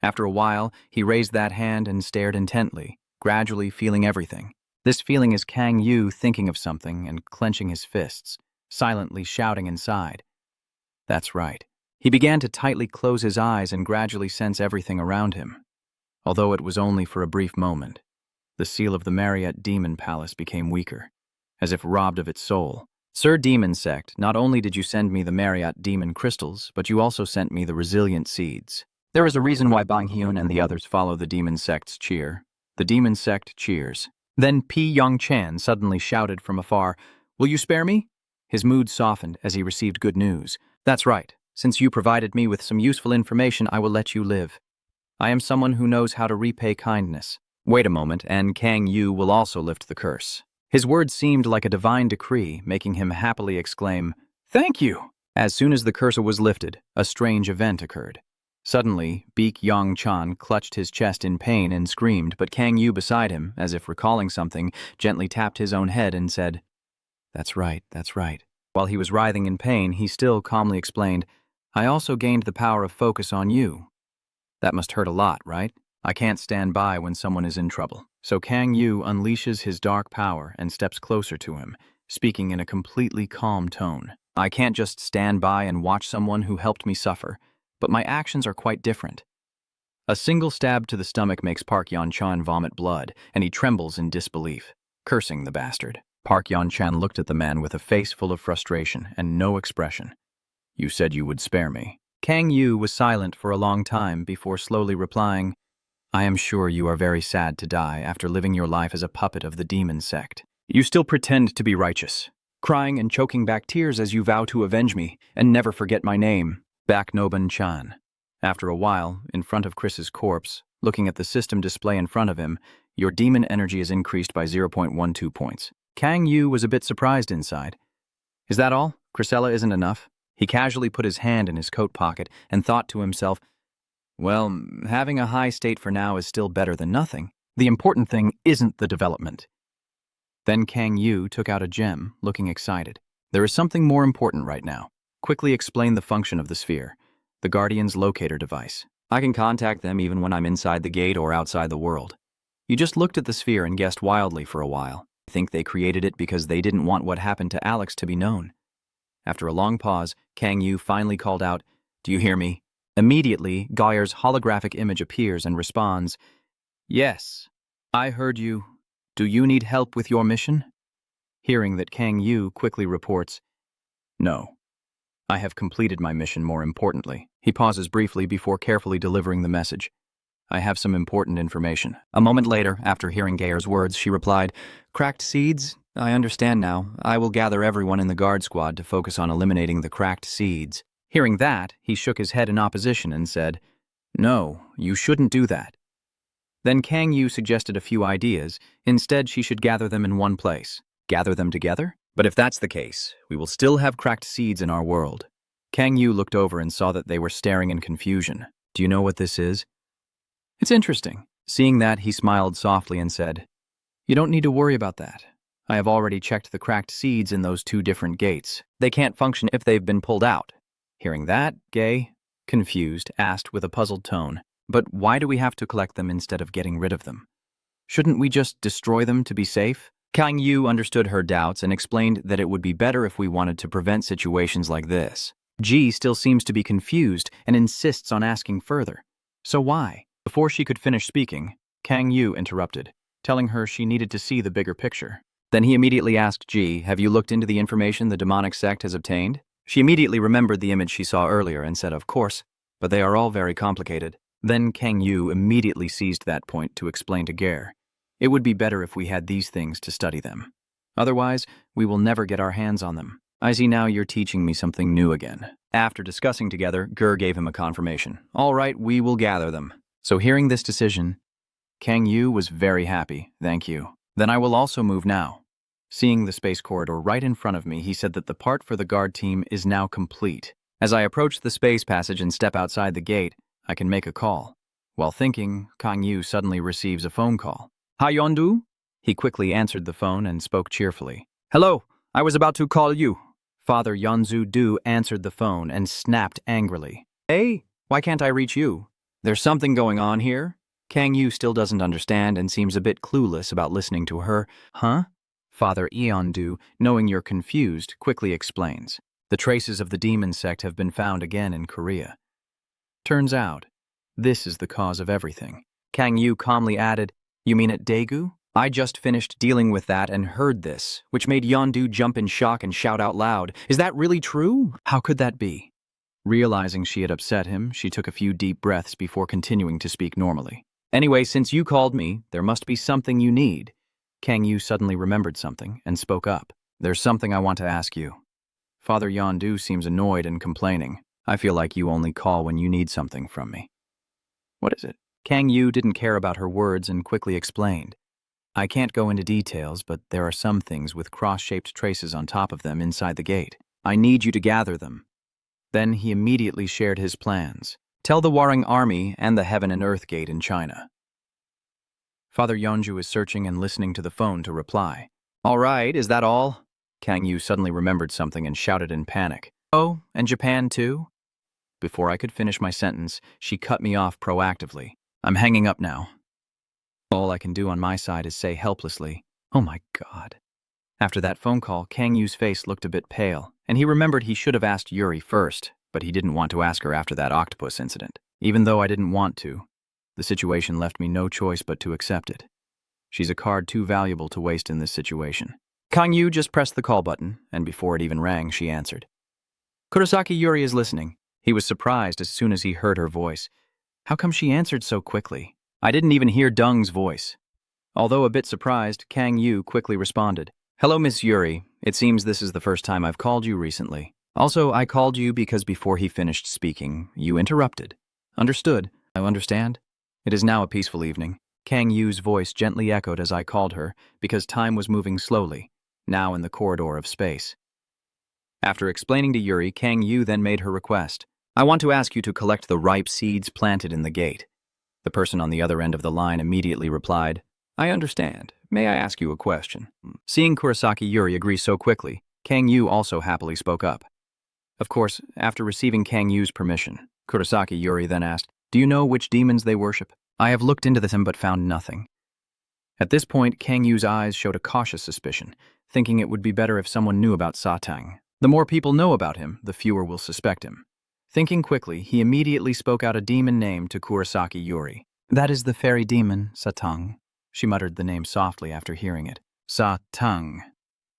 After a while, he raised that hand and stared intently, gradually feeling everything. This feeling is Kang Yu thinking of something and clenching his fists, silently shouting inside. That's right. He began to tightly close his eyes and gradually sense everything around him. although it was only for a brief moment. The seal of the Marriott Demon Palace became weaker, as if robbed of its soul. Sir Demon Sect, not only did you send me the Marriott Demon Crystals, but you also sent me the Resilient Seeds. There is a reason why Bang Hyun and the others follow the Demon Sect's cheer. The Demon Sect cheers. Then Pi Yong-chan suddenly shouted from afar, "Will you spare me?" His mood softened as he received good news. "That's right. Since you provided me with some useful information, I will let you live. I am someone who knows how to repay kindness." Wait a moment, and Kang Yu will also lift the curse. His words seemed like a divine decree, making him happily exclaim, "Thank you!" As soon as the curse was lifted, a strange event occurred. Suddenly, Baek Yong-chan clutched his chest in pain and screamed, but Kang Yu beside him, as if recalling something, gently tapped his own head and said, That's right. While he was writhing in pain, he still calmly explained, "I also gained the power of focus on you. That must hurt a lot, right? I can't stand by when someone is in trouble." So Kang Yu unleashes his dark power and steps closer to him, speaking in a completely calm tone. "I can't just stand by and watch someone who helped me suffer, but my actions are quite different." A single stab to the stomach makes Park Yeon-chan vomit blood, and he trembles in disbelief, cursing the bastard. Park Yeon-chan looked at the man with a face full of frustration and no expression. "You said you would spare me." Kang Yu was silent for a long time before slowly replying, "I am sure you are very sad to die after living your life as a puppet of the demon sect. You still pretend to be righteous, crying and choking back tears as you vow to avenge me and never forget my name." Back Noban-chan. After a while, in front of Chris's corpse, looking at the system display in front of him, your demon energy is increased by 0.12 points. Kang Yu was a bit surprised inside. Is that all? Chrysella isn't enough? He casually put his hand in his coat pocket and thought to himself, well, having a high state for now is still better than nothing. The important thing isn't the development. Then Kang Yu took out a gem, looking excited. There is something more important right now. Quickly explain the function of the sphere, the Guardian's locator device. I can contact them even when I'm inside the gate or outside the world. You just looked at the sphere and guessed wildly for a while. I think they created it because they didn't want what happened to Alex to be known. After a long pause, Kang Yu finally called out, "Do you hear me?" Immediately, Gaiyer's holographic image appears and responds, "Yes, I heard you. Do you need help with your mission?" Hearing that, Kang Yu quickly reports, "No. I have completed my mission more importantly." He pauses briefly before carefully delivering the message. "I have some important information." A moment later, after hearing Gaiyer's words, she replied, "Cracked seeds? I understand now. I will gather everyone in the guard squad to focus on eliminating the cracked seeds." Hearing that, he shook his head in opposition and said, "No, you shouldn't do that." Then Kang Yu suggested a few ideas. Instead, she should gather them in one place. Gather them together? But if that's the case, we will still have cracked seeds in our world. Kang Yu looked over and saw that they were staring in confusion. "Do you know what this is?" "It's interesting." Seeing that, he smiled softly and said, "You don't need to worry about that. I have already checked the cracked seeds in those 2 different gates. They can't function if they've been pulled out." Hearing that, Gay, confused, asked with a puzzled tone, "But why do we have to collect them instead of getting rid of them? Shouldn't we just destroy them to be safe?" Kang Yu understood her doubts and explained that it would be better if we wanted to prevent situations like this. Ji still seems to be confused and insists on asking further. So why? Before she could finish speaking, Kang Yu interrupted, telling her she needed to see the bigger picture. Then he immediately asked Ji, "Have you looked into the information the demonic sect has obtained?" She immediately remembered the image she saw earlier and said, "Of course, but they are all very complicated." Then Kang Yu immediately seized that point to explain to Gare, "It would be better if we had these things to study them. Otherwise, we will never get our hands on them. I see now you're teaching me something new again." After discussing together, Ger gave him a confirmation. "All right, we will gather them." So hearing this decision, Kang Yu was very happy. "Thank you. Then I will also move now." Seeing the space corridor right in front of me, he said that the part for the guard team is now complete. As I approach the space passage and step outside the gate, I can make a call. While thinking, Kang Yu suddenly receives a phone call. "Hi, Yondu?" He quickly answered the phone and spoke cheerfully. "Hello, I was about to call you." Father Yeonzu Du answered the phone and snapped angrily. "Hey, why can't I reach you?" There's something going on here? Kang Yu still doesn't understand and seems a bit clueless about listening to her. "Huh?" Father Yeondu, knowing you're confused, quickly explains. "The traces of the demon sect have been found again in Korea. Turns out, this is the cause of everything. Kang Yu calmly added, "You mean at Daegu?" I just finished dealing with that and heard this, which made Yondu jump in shock and shout out loud, "Is that really true?" How could that be? Realizing she had upset him, she took a few deep breaths before continuing to speak normally. Anyway, since you called me, there must be something you need. Kang Yu suddenly remembered something and spoke up. "There's something I want to ask you. Father Yondu seems annoyed and complaining. I feel like you only call when you need something from me." "What is it?" Kang Yu didn't care about her words and quickly explained. "I can't go into details, but there are some things with cross-shaped traces on top of them inside the gate. I need you to gather them." Then he immediately shared his plans. "Tell the Warring Army and the Heaven and Earth Gate in China." Father Yonju is searching and listening to the phone to reply. "All right, is that all?" Kang Yu suddenly remembered something and shouted in panic. "Oh, and Japan too?" Before I could finish my sentence, she cut me off proactively. "I'm hanging up now." All I can do on my side is say helplessly, "Oh my God." After that phone call, Kang Yu's face looked a bit pale, and he remembered he should have asked Yuri first, but he didn't want to ask her after that octopus incident. Even though I didn't want to, the situation left me no choice but to accept it. She's a card too valuable to waste in this situation. Kang Yu just pressed the call button, and before it even rang, she answered. "Kurosaki Yuri is listening." He was surprised as soon as he heard her voice. How come she answered so quickly? I didn't even hear Dung's voice. Although a bit surprised, Kang Yu quickly responded. "Hello, Miss Yuri. It seems this is the first time I've called you recently. Also, I called you because before he finished speaking, you interrupted." "Understood. I understand." "It is now a peaceful evening." Kang Yu's voice gently echoed as I called her, because time was moving slowly, now in the corridor of space. After explaining to Yuri, Kang Yu then made her request. "I want to ask you to collect the ripe seeds planted in the gate." The person on the other end of the line immediately replied, "I understand. May I ask you a question?" Seeing Kurosaki Yuri agree so quickly, Kang Yu also happily spoke up. Of course, after receiving Kang Yu's permission, Kurosaki Yuri then asked, "Do you know which demons they worship?" "I have looked into them but found nothing." At this point, Kang Yu's eyes showed a cautious suspicion, thinking it would be better if someone knew about Satang. The more people know about him, the fewer will suspect him. Thinking quickly, he immediately spoke out a demon name to Kurosaki Yuri. "That is the fairy demon, Satang." She muttered the name softly after hearing it. "Satang."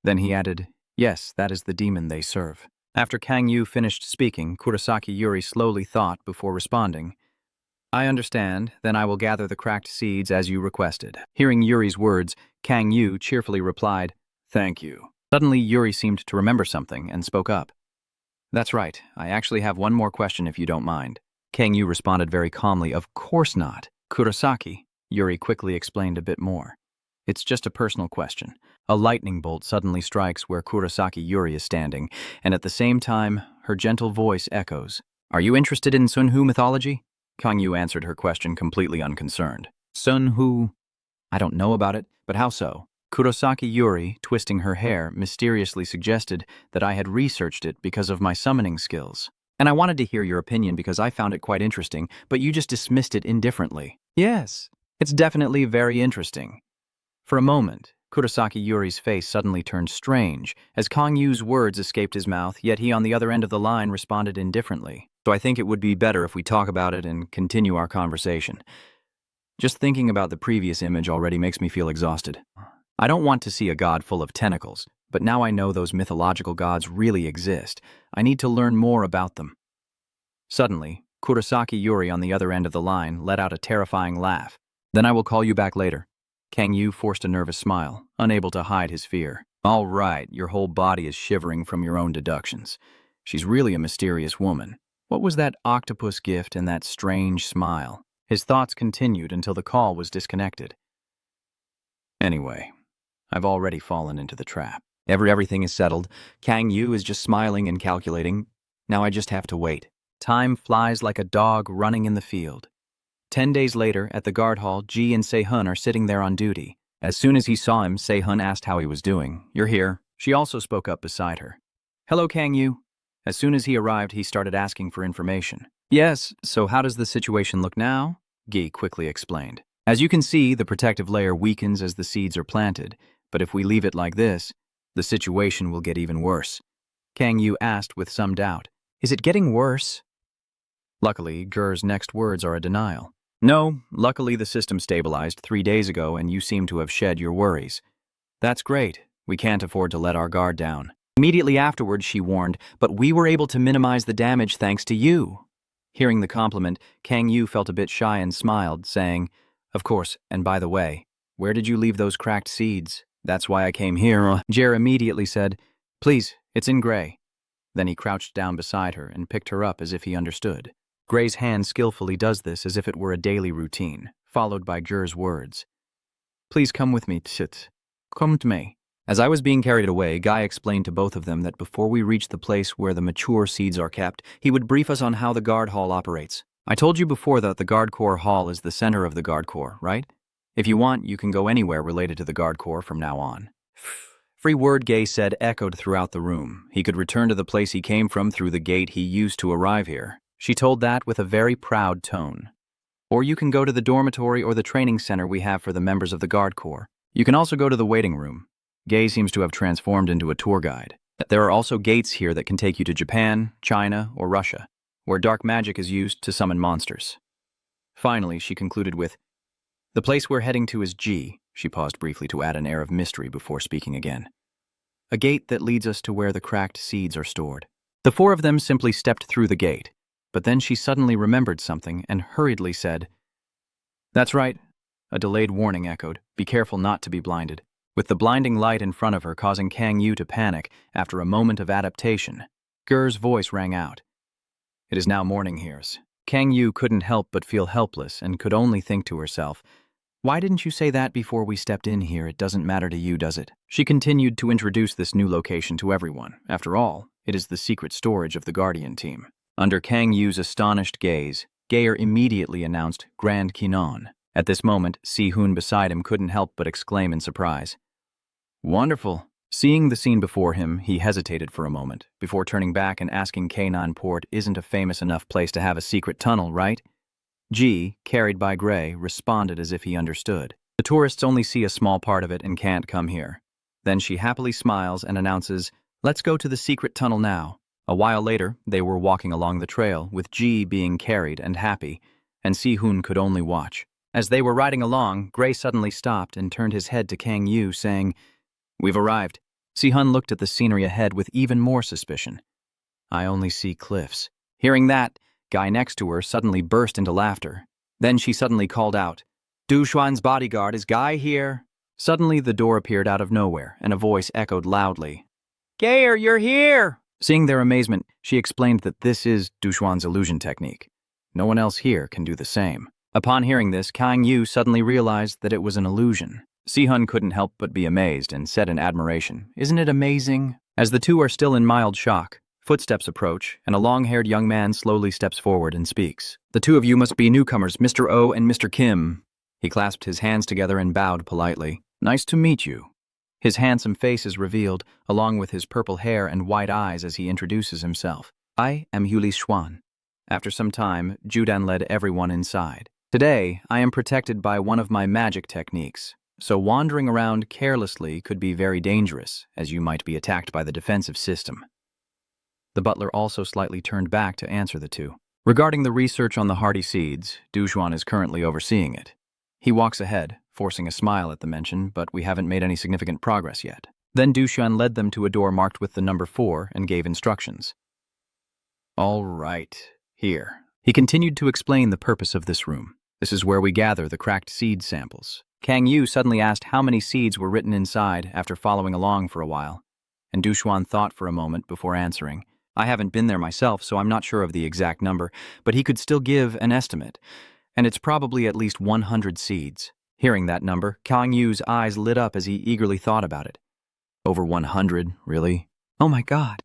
Then he added, "Yes, that is the demon they serve." After Kang Yu finished speaking, Kurosaki Yuri slowly thought before responding. "I understand, then I will gather the cracked seeds as you requested." Hearing Yuri's words, Kang Yu cheerfully replied, "Thank you." Suddenly, Yuri seemed to remember something and spoke up. "That's right, I actually have one more question if you don't mind." Kang Yu responded very calmly, "Of course not." "Kurosaki," Yuri quickly explained a bit more. "It's just a personal question." A lightning bolt suddenly strikes where Kurosaki Yuri is standing, and at the same time, her gentle voice echoes. "Are you interested in Sunhu mythology?" Kang Yu answered her question completely unconcerned. "Sunhu? I don't know about it, but how so?" Kurosaki Yuri, twisting her hair, mysteriously suggested that I had researched it because of my summoning skills. "And I wanted to hear your opinion because I found it quite interesting, but you just dismissed it indifferently." "Yes, it's definitely very interesting." For a moment, Kurosaki Yuri's face suddenly turned strange, as Kang Yu's words escaped his mouth, yet he on the other end of the line responded indifferently. "So I think it would be better if we talk about it and continue our conversation. Just thinking about the previous image already makes me feel exhausted. I don't want to see a god full of tentacles, but now I know those mythological gods really exist. I need to learn more about them." Suddenly, Kurosaki Yuri on the other end of the line let out a terrifying laugh. "Then I will call you back later." Kang Yu forced a nervous smile, unable to hide his fear. "All right, your whole body is shivering from your own deductions. She's really a mysterious woman. What was that octopus gift and that strange smile?" His thoughts continued until the call was disconnected. Anyway, I've already fallen into the trap. Everything is settled. Kang Yu is just smiling and calculating. Now I just have to wait. Time flies like a dog running in the field. 10 days later, at the guard hall, Ji and Se-hun are sitting there on duty. As soon as he saw him, Se-hun asked how he was doing. "You're here." She also spoke up beside her. "Hello, Kang Yu." As soon as he arrived, he started asking for information. "Yes, so how does the situation look now?" Gi quickly explained. "As you can see, the protective layer weakens as the seeds are planted, but if we leave it like this, the situation will get even worse." Kang Yu asked with some doubt, "Is it getting worse?" Luckily, Ger's next words are a denial. No, luckily the system stabilized 3 days ago and you seem to have shed your worries. That's great. We can't afford to let our guard down. Immediately afterwards, she warned, but we were able to minimize the damage thanks to you. Hearing the compliment, Kang Yu felt a bit shy and smiled, saying, Of course, and by the way, where did you leave those cracked seeds? That's why I came here. Jer immediately said, Please, it's in Gray. Then he crouched down beside her and picked her up as if he understood. Gray's hand skillfully does this as if it were a daily routine, followed by Jer's words. Please come with me, Tsit. Come to me. As I was being carried away, Guy explained to both of them that before we reached the place where the mature seeds are kept, he would brief us on how the guard hall operates. I told you before that the guard corps hall is the center of the guard corps, right? If you want, you can go anywhere related to the guard corps from now on. Every word Gay said echoed throughout the room. He could return to the place he came from through the gate he used to arrive here. She told that with a very proud tone. Or you can go to the dormitory or the training center we have for the members of the guard corps. You can also go to the waiting room. Gay seems to have transformed into a tour guide. There are also gates here that can take you to Japan, China, or Russia, where dark magic is used to summon monsters. Finally, she concluded with, The place we're heading to is G. She paused briefly to add an air of mystery before speaking again. A gate that leads us to where the cracked seeds are stored. The four of them simply stepped through the gate, but then she suddenly remembered something and hurriedly said, That's right. A delayed warning echoed, Be careful not to be blinded. With the blinding light in front of her causing Kang Yu to panic after a moment of adaptation, Ger's voice rang out. It is now morning here. Kang Yu couldn't help but feel helpless and could only think to herself, Why didn't you say that before we stepped in here? It doesn't matter to you, does it? She continued to introduce this new location to everyone. After all, it is the secret storage of the Guardian team. Under Kang Yu's astonished gaze, Gayer immediately announced Grand Kinon. At this moment, Si-Hoon beside him couldn't help but exclaim in surprise. Wonderful. Seeing the scene before him, he hesitated for a moment, before turning back and asking K9 Port isn't a famous enough place to have a secret tunnel, right? G, carried by Gray, responded as if he understood. The tourists only see a small part of it and can't come here. Then she happily smiles and announces, Let's go to the secret tunnel now. A while later, they were walking along the trail, with G being carried and happy, and Si-Hoon could only watch. As they were riding along, Gray suddenly stopped and turned his head to Kang Yu, saying, We've arrived. Si-Hun looked at the scenery ahead with even more suspicion. I only see cliffs. Hearing that, Guy next to her suddenly burst into laughter. Then she suddenly called out, Du Xuan's bodyguard, is Guy here? Suddenly the door appeared out of nowhere, and a voice echoed loudly, Gayer, you're here! Seeing their amazement, she explained that this is Du Xuan's illusion technique. No one else here can do the same. Upon hearing this, Kang Yu suddenly realized that it was an illusion. Si-Hun couldn't help but be amazed and said in admiration, Isn't it amazing? As the two are still in mild shock, footsteps approach, and a long-haired young man slowly steps forward and speaks. The two of you must be newcomers, Mr. O and Mr. Kim. He clasped his hands together and bowed politely. Nice to meet you. His handsome face is revealed, along with his purple hair and white eyes as he introduces himself. I am Yuli Xuan. After some time, Judan led everyone inside. Today, I am protected by one of my magic techniques. So wandering around carelessly could be very dangerous, as you might be attacked by the defensive system. The butler also slightly turned back to answer the two. Regarding the research on the hardy seeds, Du Xuan is currently overseeing it. He walks ahead, forcing a smile at the mention, but we haven't made any significant progress yet. Then Du Xuan led them to a door marked with the number 4 and gave instructions. All right, here. He continued to explain the purpose of this room. This is where we gather the cracked seed samples. Kang Yu suddenly asked how many seeds were written inside after following along for a while, and Du Xuan thought for a moment before answering. I haven't been there myself, so I'm not sure of the exact number, but he could still give an estimate, and it's probably at least 100 seeds. Hearing that number, Kang Yu's eyes lit up as he eagerly thought about it. Over 100, really? Oh my God.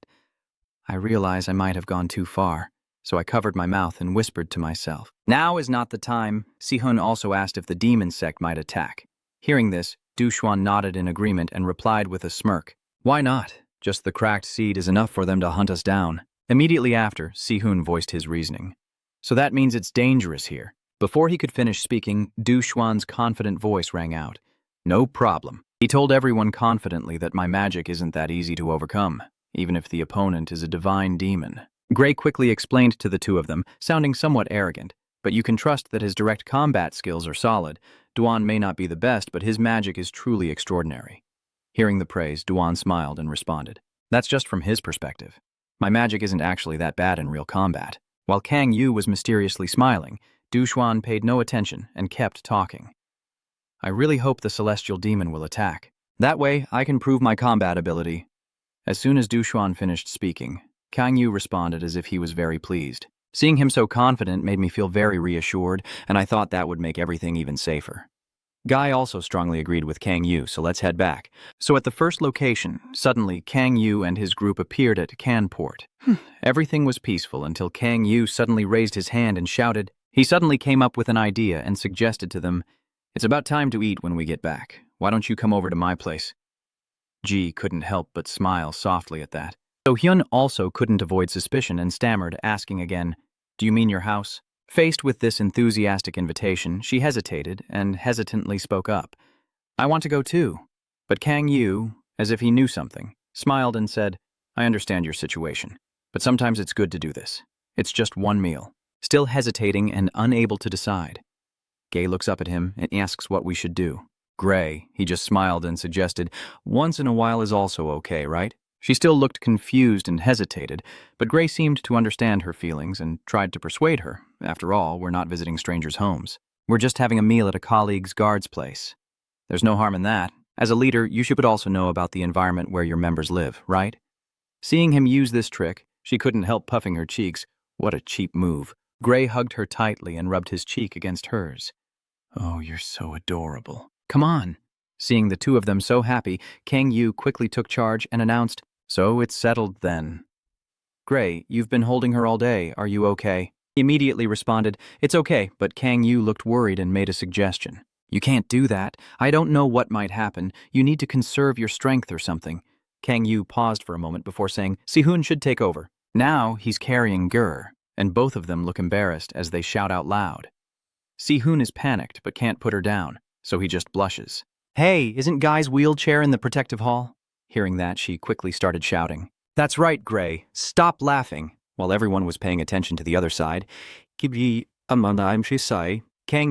I realize I might have gone too far, so I covered my mouth and whispered to myself. Now is not the time. Si-Hun also asked if the demon sect might attack. Hearing this, Du Xuan nodded in agreement and replied with a smirk. Why not? Just the cracked seed is enough for them to hunt us down. Immediately after, Si-Hun voiced his reasoning. So that means it's dangerous here. Before he could finish speaking, Du Xuan's confident voice rang out. No problem. He told everyone confidently that my magic isn't that easy to overcome, even if the opponent is a divine demon. Gray quickly explained to the two of them, sounding somewhat arrogant, but you can trust that his direct combat skills are solid. Duan may not be the best, but his magic is truly extraordinary. Hearing the praise, Duan smiled and responded. That's just from his perspective. My magic isn't actually that bad in real combat. While Kang Yu was mysteriously smiling, Du Xuan paid no attention and kept talking. I really hope the celestial demon will attack. That way, I can prove my combat ability. As soon as Du Xuan finished speaking, Kang Yu responded as if he was very pleased. Seeing him so confident made me feel very reassured, and I thought that would make everything even safer. Guy also strongly agreed with Kang Yu, so let's head back. So at the first location, suddenly Kang Yu and his group appeared at Canport. Everything was peaceful until Kang Yu suddenly raised his hand and shouted. He suddenly came up with an idea and suggested to them, "It's about time to eat when we get back. Why don't you come over to my place?" Ji couldn't help but smile softly at that. So Hyun also couldn't avoid suspicion and stammered, asking again, "Do you mean your house?" Faced with this enthusiastic invitation, she hesitated and hesitantly spoke up. "I want to go too." But Kang Yu, as if he knew something, smiled and said, "I understand your situation, but sometimes it's good to do this. It's just one meal." Still hesitating and unable to decide, Gay looks up at him and asks what we should do. Gray, he just smiled and suggested, "Once in a while is also okay, right?" She still looked confused and hesitated, but Gray seemed to understand her feelings and tried to persuade her. After all, we're not visiting strangers' homes. We're just having a meal at a colleague's guard's place. There's no harm in that. As a leader, you should also know about the environment where your members live, right? Seeing him use this trick, she couldn't help puffing her cheeks. What a cheap move. Gray hugged her tightly and rubbed his cheek against hers. "Oh, you're so adorable. Come on." Seeing the two of them so happy, Kang Yu quickly took charge and announced, "So it's settled then. Gray, you've been holding her all day. Are you okay?" He immediately responded, "It's okay," but Kang Yu looked worried and made a suggestion. "You can't do that. I don't know what might happen. You need to conserve your strength or something." Kang Yu paused for a moment before saying, "Si-hoon should take over." Now he's carrying Gur, and both of them look embarrassed as they shout out loud. Si-hoon is panicked but can't put her down, so he just blushes. "Hey, isn't Guy's wheelchair in the protective hall?" Hearing that, she quickly started shouting. "That's right, Gray. Stop laughing." While everyone was paying attention to the other side, Kang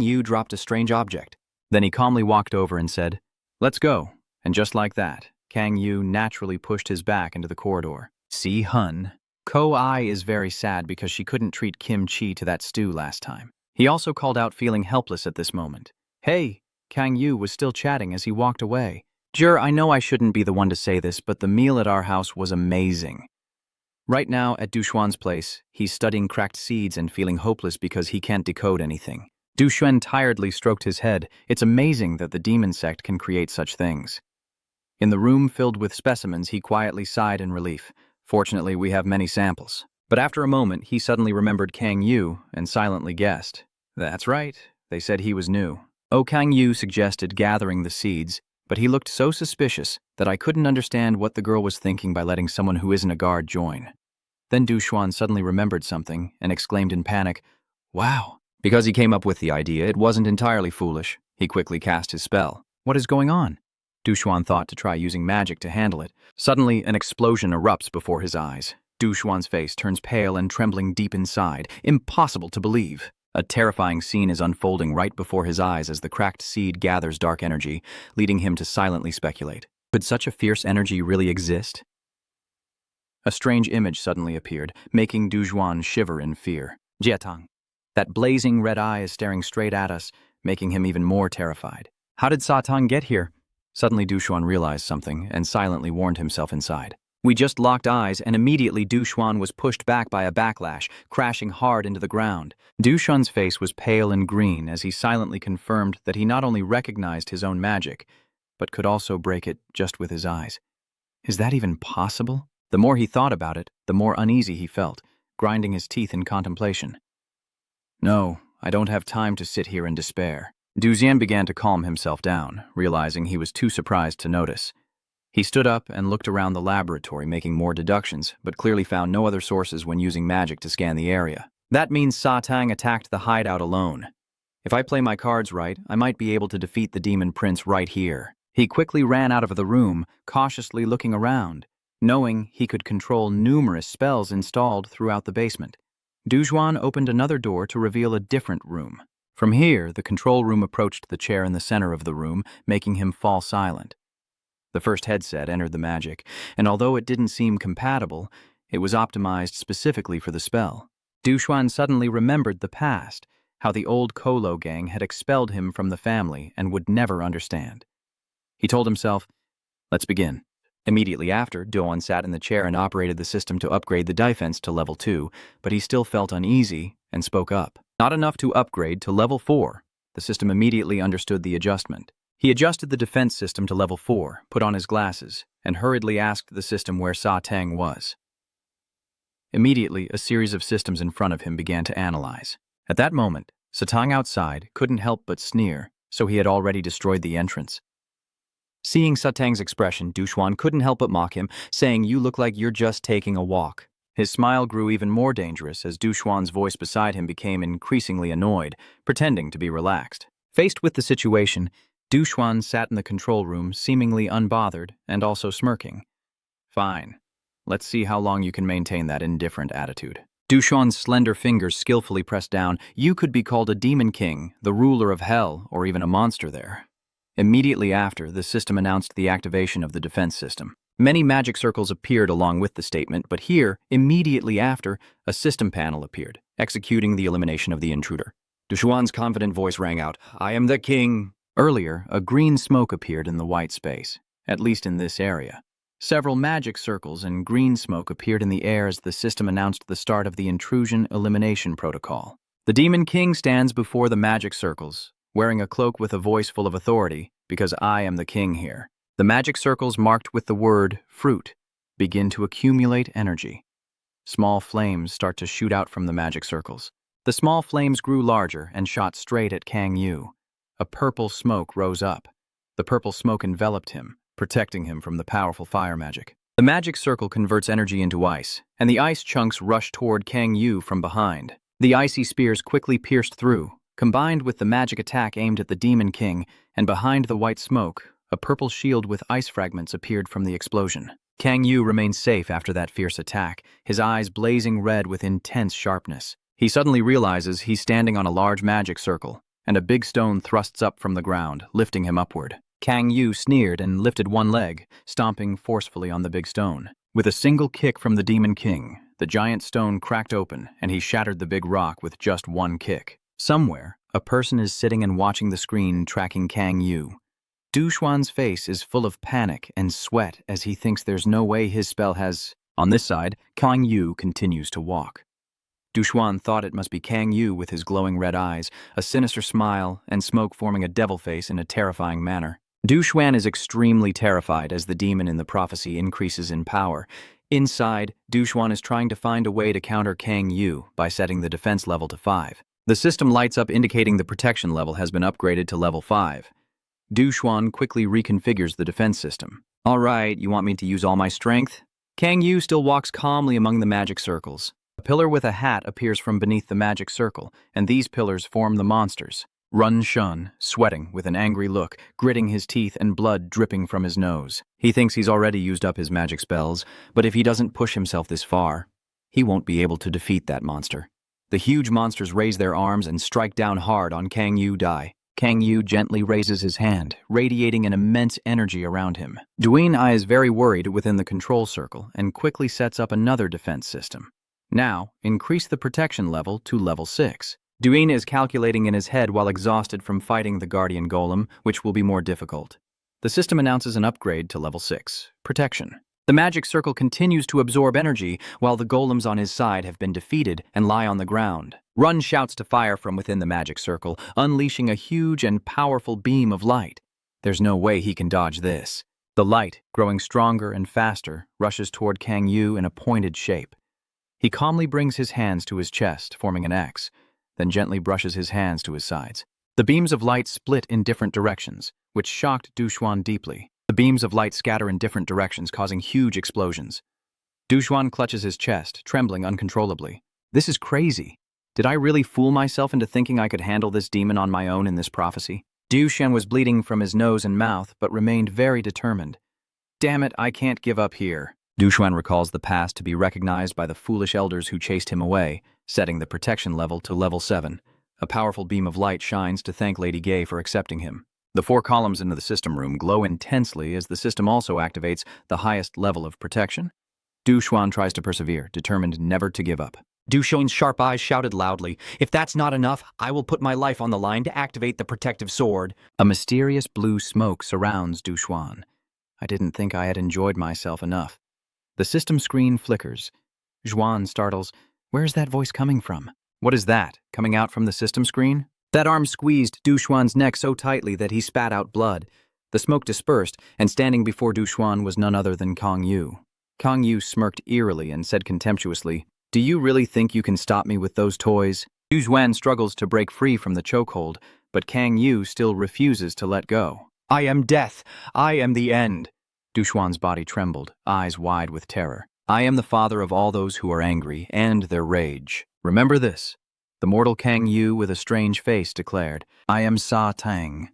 Yu dropped a strange object. Then he calmly walked over and said, "Let's go." And just like that, Kang Yu naturally pushed his back into the corridor. Si-hun. Ko-ai is very sad because she couldn't treat Kim Chi to that stew last time. He also called out, feeling helpless at this moment. "Hey!" Kang Yu was still chatting as he walked away. "Jur, I know I shouldn't be the one to say this, but the meal at our house was amazing." Right now, at Du Xuan's place, he's studying cracked seeds and feeling hopeless because he can't decode anything. Du Xuan tiredly stroked his head. It's amazing that the demon sect can create such things. In the room filled with specimens, he quietly sighed in relief. Fortunately, we have many samples. But after a moment, he suddenly remembered Kang Yu and silently guessed. That's right, they said he was new. Kang Yu suggested gathering the seeds, but he looked so suspicious that I couldn't understand what the girl was thinking by letting someone who isn't a guard join. Then Du Xuan suddenly remembered something and exclaimed in panic, "Wow." Because he came up with the idea, it wasn't entirely foolish. He quickly cast his spell. What is going on? Du Xuan thought to try using magic to handle it. Suddenly, an explosion erupts before his eyes. Du Xuan's face turns pale and trembling deep inside. Impossible to believe. A terrifying scene is unfolding right before his eyes as the cracked seed gathers dark energy, leading him to silently speculate. Could such a fierce energy really exist? A strange image suddenly appeared, making Du Xuan shiver in fear. Jiatang. That blazing red eye is staring straight at us, making him even more terrified. How did Satang get here? Suddenly Du Xuan realized something and silently warned himself inside. We just locked eyes, and immediately Du Xuan was pushed back by a backlash, crashing hard into the ground. Du Xuan's face was pale and green as he silently confirmed that he not only recognized his own magic, but could also break it just with his eyes. Is that even possible? The more he thought about it, the more uneasy he felt, grinding his teeth in contemplation. No, I don't have time to sit here in despair. Du Xian began to calm himself down, realizing he was too surprised to notice. He stood up and looked around the laboratory, making more deductions, but clearly found no other sources when using magic to scan the area. That means Satang attacked the hideout alone. If I play my cards right, I might be able to defeat the demon prince right here. He quickly ran out of the room, cautiously looking around, knowing he could control numerous spells installed throughout the basement. Dujuan opened another door to reveal a different room. From here, the control room approached the chair in the center of the room, making him fall silent. The first headset entered the magic, and although it didn't seem compatible, it was optimized specifically for the spell. Dujuan suddenly remembered the past, how the old Kolo gang had expelled him from the family and would never understand. He told himself, "Let's begin." Immediately after, Doan sat in the chair and operated the system to upgrade the defense to level 2, but he still felt uneasy and spoke up. Not enough to upgrade to level 4. The system immediately understood the adjustment. He adjusted the defense system to level 4, put on his glasses, and hurriedly asked the system where Sa Teng was. Immediately, a series of systems in front of him began to analyze. At that moment, Satang outside couldn't help but sneer, so he had already destroyed the entrance. Seeing Satang's expression, Dujuan couldn't help but mock him, saying, "You look like you're just taking a walk." His smile grew even more dangerous as Dujuan's voice beside him became increasingly annoyed, pretending to be relaxed. Faced with the situation, Dujuan sat in the control room, seemingly unbothered and also smirking. "Fine. Let's see how long you can maintain that indifferent attitude." Dujuan's slender fingers skillfully pressed down. "You could be called a demon king, the ruler of hell, or even a monster there." Immediately after, the system announced the activation of the defense system. Many magic circles appeared along with the statement, but here, immediately after, a system panel appeared, executing the elimination of the intruder. Dujuan's confident voice rang out, "I am the king." Earlier, a green smoke appeared in the white space, at least in this area. Several magic circles and green smoke appeared in the air as the system announced the start of the intrusion elimination protocol. The Demon King stands before the magic circles, wearing a cloak with a voice full of authority, because I am the king here. The magic circles marked with the word fruit begin to accumulate energy. Small flames start to shoot out from the magic circles. The small flames grew larger and shot straight at Kang Yu. A purple smoke rose up. The purple smoke enveloped him, protecting him from the powerful fire magic. The magic circle converts energy into ice, and the ice chunks rush toward Kang Yu from behind. The icy spears quickly pierced through, combined with the magic attack aimed at the Demon King, and behind the white smoke, a purple shield with ice fragments appeared from the explosion. Kang Yu remained safe after that fierce attack, his eyes blazing red with intense sharpness. He suddenly realizes he's standing on a large magic circle, and a big stone thrusts up from the ground, lifting him upward. Kang Yu sneered and lifted one leg, stomping forcefully on the big stone. With a single kick from the Demon King, the giant stone cracked open, and he shattered the big rock with just one kick. Somewhere, a person is sitting and watching the screen tracking Kang Yu. Dujuan's face is full of panic and sweat as he thinks there's no way his spell has... On this side, Kang Yu continues to walk. Dujuan thought it must be Kang Yu with his glowing red eyes, a sinister smile, and smoke forming a devil face in a terrifying manner. Dujuan is extremely terrified as the demon in the prophecy increases in power. Inside, Dujuan is trying to find a way to counter Kang Yu by setting the defense level to 5. The system lights up indicating the protection level has been upgraded to level 5. Dujuan quickly reconfigures the defense system. "All right, you want me to use all my strength?" Kang Yu still walks calmly among the magic circles. A pillar with a hat appears from beneath the magic circle, and these pillars form the monsters. Run Shun, sweating with an angry look, gritting his teeth and blood dripping from his nose. He thinks he's already used up his magic spells, but if he doesn't push himself this far, he won't be able to defeat that monster. The huge monsters raise their arms and strike down hard on Kang Yu Dai. Kang Yu gently raises his hand, radiating an immense energy around him. Duin Ai is very worried within the control circle and quickly sets up another defense system. Now, increase the protection level to level 6. Duin is calculating in his head while exhausted from fighting the Guardian Golem, which will be more difficult. The system announces an upgrade to level 6, Protection. The magic circle continues to absorb energy while the golems on his side have been defeated and lie on the ground. Run shouts to fire from within the magic circle, unleashing a huge and powerful beam of light. There's no way he can dodge this. The light, growing stronger and faster, rushes toward Kang Yu in a pointed shape. He calmly brings his hands to his chest, forming an X, then gently brushes his hands to his sides. The beams of light split in different directions, which shocked Dujuan deeply. The beams of light scatter in different directions, causing huge explosions. Dujuan clutches his chest, trembling uncontrollably. This is crazy. Did I really fool myself into thinking I could handle this demon on my own in this prophecy? Dujuan was bleeding from his nose and mouth, but remained very determined. Damn it, I can't give up here. Du Xuan recalls the past to be recognized by the foolish elders who chased him away, setting the protection level to level 7. A powerful beam of light shines to thank Lady Gay for accepting him. The 4 columns into the system room glow intensely as the system also activates the highest level of protection. Du Xuan tries to persevere, determined never to give up. Du Xuan's sharp eyes shouted loudly, "If that's not enough, I will put my life on the line to activate the protective sword." A mysterious blue smoke surrounds Du Xuan. I didn't think I had enjoyed myself enough. The system screen flickers. Xuan startles. Where's that voice coming from? What is that, coming out from the system screen? That arm squeezed Du Xuan's neck so tightly that he spat out blood. The smoke dispersed, and standing before Du Xuan was none other than Kang Yu. Kang Yu smirked eerily and said contemptuously, "Do you really think you can stop me with those toys?" Du Xuan struggles to break free from the chokehold, but Kang Yu still refuses to let go. "I am death. I am the end." Du Xuan's body trembled, eyes wide with terror. "I am the father of all those who are angry, and their rage. Remember this." The mortal Kang Yu with a strange face declared, "I am Sa Tang."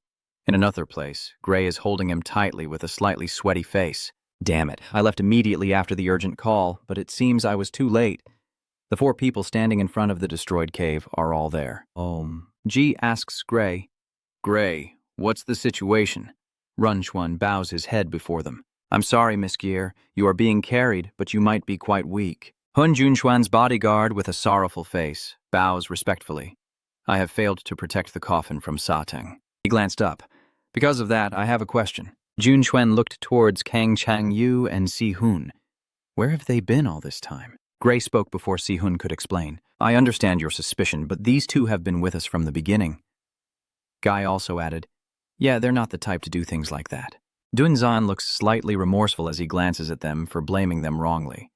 In another place, Gray is holding him tightly with a slightly sweaty face. Damn it, I left immediately after the urgent call, but it seems I was too late. The 4 people standing in front of the destroyed cave are all there. Ji asks Gray, "Gray, what's the situation?" Run Xuan bows his head before them. "I'm sorry, Miss Gear. You are being carried, but you might be quite weak." Hun Junxuan's bodyguard, with a sorrowful face, bows respectfully. "I have failed to protect the coffin from Sateng." He glanced up. "Because of that, I have a question." Junxuan looked towards Kang Chang Yu and Si Hun. Where have they been all this time? Gray spoke before Si Hun could explain. "I understand your suspicion, but these 2 have been with us from the beginning." Guy also added, "Yeah, they're not the type to do things like that." Dunzan looks slightly remorseful as he glances at them for blaming them wrongly.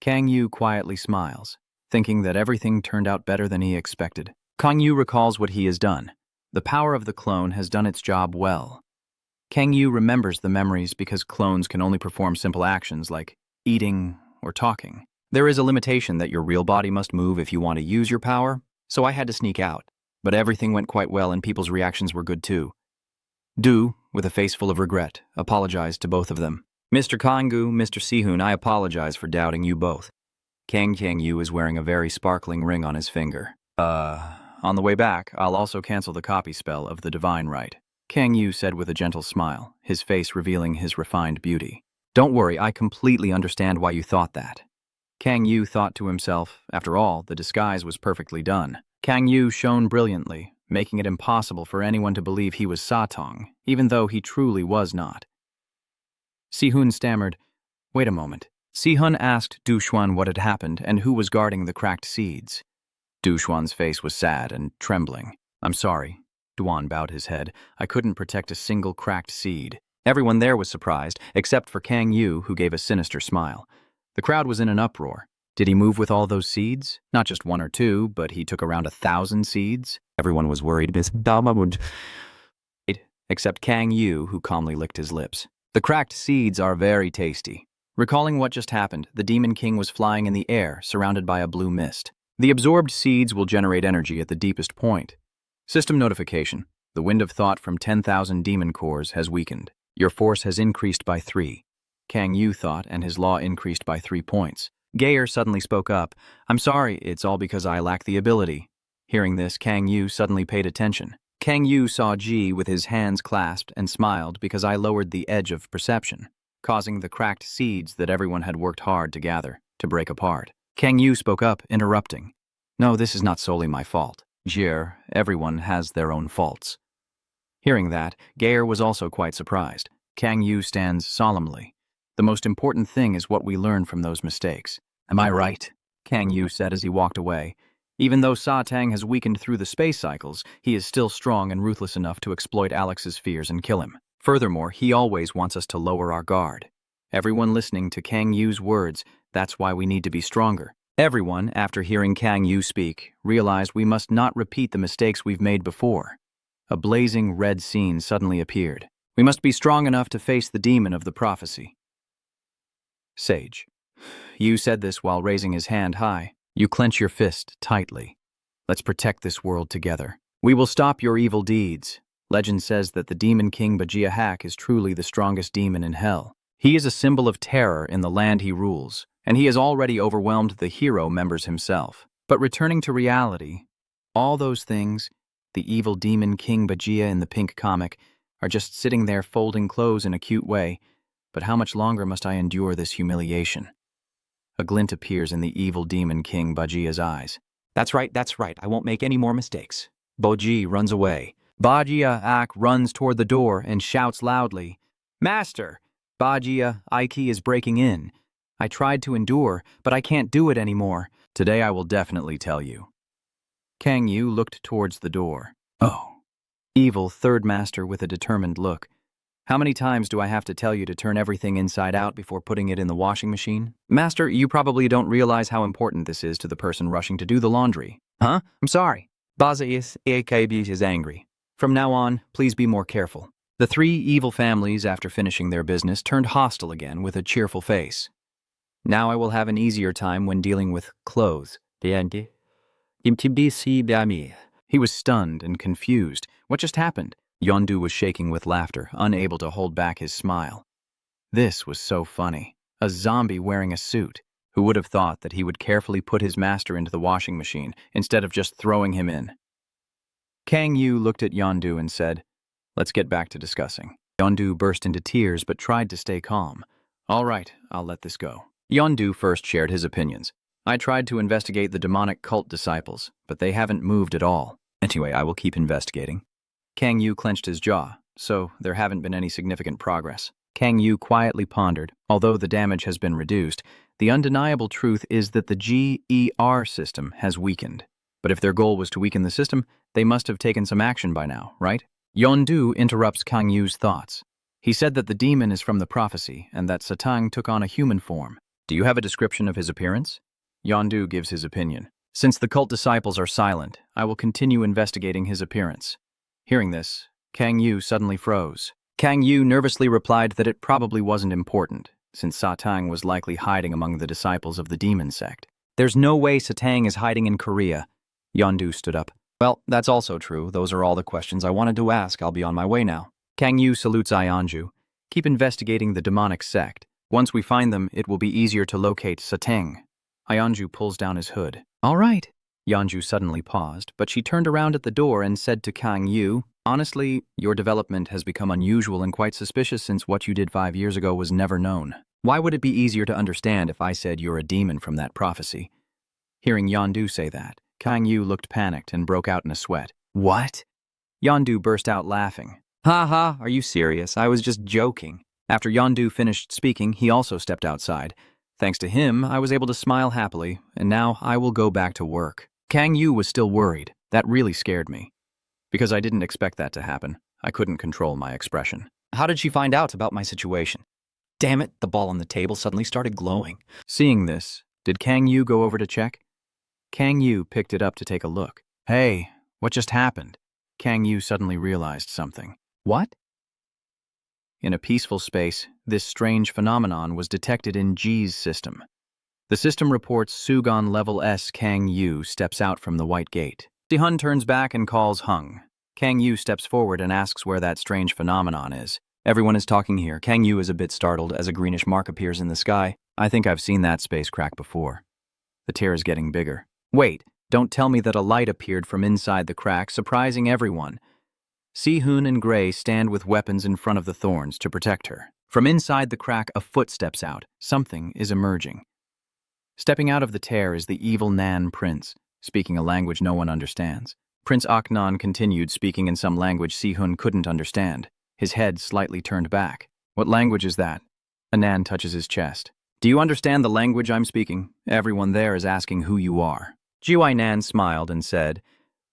Kang Yu quietly smiles, thinking that everything turned out better than he expected. Kang Yu recalls what he has done. The power of the clone has done its job well. Kang Yu remembers the memories because clones can only perform simple actions like eating or talking. There is a limitation that your real body must move if you want to use your power, so I had to sneak out. But everything went quite well and people's reactions were good too. Du, with a face full of regret, apologized to both of them. "Mr. Kangu, Mr. Sihun, I apologize for doubting you both." Kang Yu is wearing a very sparkling ring on his finger. On the way back, I'll also cancel the copy spell of the divine right," Kang Yu said with a gentle smile, his face revealing his refined beauty. "Don't worry, I completely understand why you thought that." Kang Yu thought to himself, after all, the disguise was perfectly done. Kang Yu shone brilliantly, making it impossible for anyone to believe he was Satong, even though he truly was not. Si-hun stammered, "Wait a moment." Si-hun asked Du Xuan what had happened and who was guarding the cracked seeds. Du Xuan's face was sad and trembling. "I'm sorry." Duan bowed his head. "I couldn't protect a single cracked seed." Everyone there was surprised, except for Kang Yu, who gave a sinister smile. The crowd was in an uproar. Did he move with all those seeds? Not just 1 or 2, but he took around 1,000 seeds? Everyone was worried. Except Kang Yu, who calmly licked his lips. "The cracked seeds are very tasty." Recalling what just happened, the Demon King was flying in the air, surrounded by a blue mist. The absorbed seeds will generate energy at the deepest point. System notification. The wind of thought from 10,000 demon cores has weakened. Your force has increased by 3. Kang Yu thought, and his law increased by 3 points. Gayer suddenly spoke up. "I'm sorry, it's all because I lack the ability." Hearing this, Kang Yu suddenly paid attention. Kang Yu saw Ji with his hands clasped and smiled because I lowered the edge of perception, causing the cracked seeds that everyone had worked hard to gather to break apart. Kang Yu spoke up, interrupting. "No, this is not solely my fault. Jir, everyone has their own faults." Hearing that, Gayer was also quite surprised. Kang Yu stands solemnly. "The most important thing is what we learn from those mistakes." "Am I right?" Kang Yu said as he walked away. Even though Sa Tang has weakened through the space cycles, he is still strong and ruthless enough to exploit Alex's fears and kill him. Furthermore, he always wants us to lower our guard. Everyone listening to Kang Yu's words, that's why we need to be stronger. Everyone, after hearing Kang Yu speak, realized we must not repeat the mistakes we've made before. A blazing red scene suddenly appeared. We must be strong enough to face the demon of the prophecy. Sage. Yu said this while raising his hand high. You clench your fist tightly. Let's protect this world together. We will stop your evil deeds. Legend says that the Demon King Bajia Hak is truly the strongest demon in hell. He is a symbol of terror in the land he rules, and he has already overwhelmed the hero members himself. But returning to reality, all those things, the evil demon King Bajia in the pink comic, are just sitting there folding clothes in a cute way. But how much longer must I endure this humiliation? A glint appears in the evil demon King Bajia's eyes. That's right, I won't make any more mistakes. Boji runs away. Bajia Ak runs toward the door and shouts loudly, "Master! Bajia Aiki is breaking in. I tried to endure, but I can't do it anymore. Today I will definitely tell you." Kang Yu looked towards the door. Oh. Evil third master with a determined look. How many times do I have to tell you to turn everything inside out before putting it in the washing machine? Master, you probably don't realize how important this is to the person rushing to do the laundry. Huh? I'm sorry. Baza is angry. From now on, please be more careful. The three evil families, after finishing their business, turned hostile again with a cheerful face. Now I will have an easier time when dealing with clothes. He was stunned and confused. What just happened? Yondu was shaking with laughter, unable to hold back his smile. This was so funny. A zombie wearing a suit. Who would have thought that he would carefully put his master into the washing machine instead of just throwing him in? Kang Yu looked at Yondu and said, "Let's get back to discussing." Yondu burst into tears but tried to stay calm. "All right, I'll let this go." Yondu first shared his opinions. "I tried to investigate the demonic cult disciples, but they haven't moved at all. Anyway, I will keep investigating." Kang Yu clenched his jaw, so there haven't been any significant progress. Kang Yu quietly pondered. Although the damage has been reduced, the undeniable truth is that the GER system has weakened. But if their goal was to weaken the system, they must have taken some action by now, right? Yondu interrupts Kang Yu's thoughts. He said that the demon is from the prophecy and that Satang took on a human form. Do you have a description of his appearance? Yondu gives his opinion. Since the cult disciples are silent, I will continue investigating his appearance. Hearing this, Kang Yu suddenly froze. Kang Yu nervously replied that it probably wasn't important, since Satang was likely hiding among the disciples of the demon sect. There's no way Satang is hiding in Korea. Yondu stood up. Well, that's also true. Those are all the questions I wanted to ask. I'll be on my way now. Kang Yu salutes Ionju. Keep investigating the demonic sect. Once we find them, it will be easier to locate Satang. Ionju pulls down his hood. All right. Yonju suddenly paused, but she turned around at the door and said to Kang Yu, "Honestly, your development has become unusual and quite suspicious since what you did 5 years ago was never known. Why would it be easier to understand if I said you're a demon from that prophecy?" Hearing Yondu say that, Kang Yu looked panicked and broke out in a sweat. What? Yondu burst out laughing. "Ha ha, are you serious? I was just joking." After Yondu finished speaking, he also stepped outside. Thanks to him, I was able to smile happily, and now I will go back to work. Kang Yu was still worried. That really scared me. Because I didn't expect that to happen. I couldn't control my expression. How did she find out about my situation? Damn it, the ball on the table suddenly started glowing. Seeing this, did Kang Yu go over to check? Kang Yu picked it up to take a look. Hey, what just happened? Kang Yu suddenly realized something. What? In a peaceful space, this strange phenomenon was detected in G's system. The system reports Sugon Level S Kang Yu steps out from the white gate. Si-hun turns back and calls Hung. Kang Yu steps forward and asks where that strange phenomenon is. Everyone is talking here. Kang Yu is a bit startled as a greenish mark appears in the sky. I think I've seen that space crack before. The tear is getting bigger. Wait, don't tell me that a light appeared from inside the crack, surprising everyone. Si-hun and Gray stand with weapons in front of the thorns to protect her. From inside the crack, a foot steps out. Something is emerging. Stepping out of the tear is the evil Nan Prince, speaking a language no one understands. Prince Aknan continued speaking in some language Si-hun couldn't understand. His head slightly turned back. What language is that? Anan touches his chest. Do you understand the language I'm speaking? Everyone there is asking who you are. Jiwai Nan smiled and said,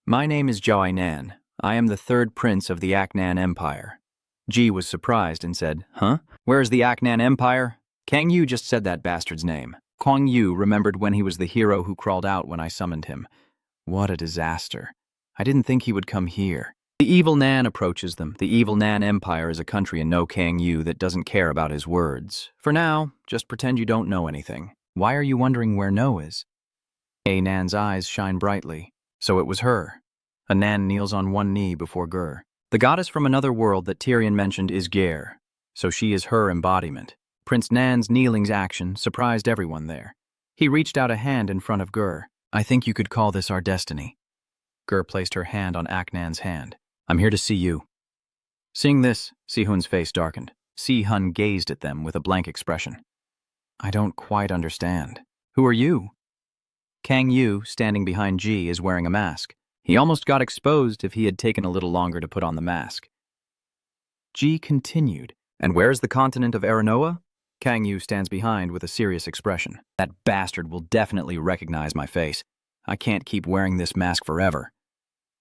My name is Jiwai Nan. I am the third prince of the Aknan Empire. Ji was surprised and said, Huh? Where is the Aknan Empire? Kang Yu just said that bastard's name. Kang Yu remembered when he was the hero who crawled out when I summoned him. What a disaster. I didn't think he would come here. The evil Nan approaches them. The evil Nan Empire is a country in no Kang Yu that doesn't care about his words. For now, just pretend you don't know anything. Why are you wondering where No is? Nan's eyes shine brightly. So it was her. Anan kneels on one knee before Gur. The goddess from another world that Tyrion mentioned is Ger, so she is her embodiment. Prince Nan's kneeling's action surprised everyone there. He reached out a hand in front of Gur. I think you could call this our destiny. Gur placed her hand on Aknan's hand. I'm here to see you. Seeing this, Si-hun's face darkened. Si-hun gazed at them with a blank expression. I don't quite understand. Who are you? Kang Yu, standing behind Ji, is wearing a mask. He almost got exposed if he had taken a little longer to put on the mask. Ji continued. And where is the continent of Aranoa? Kang Yu stands behind with a serious expression. That bastard will definitely recognize my face. I can't keep wearing this mask forever.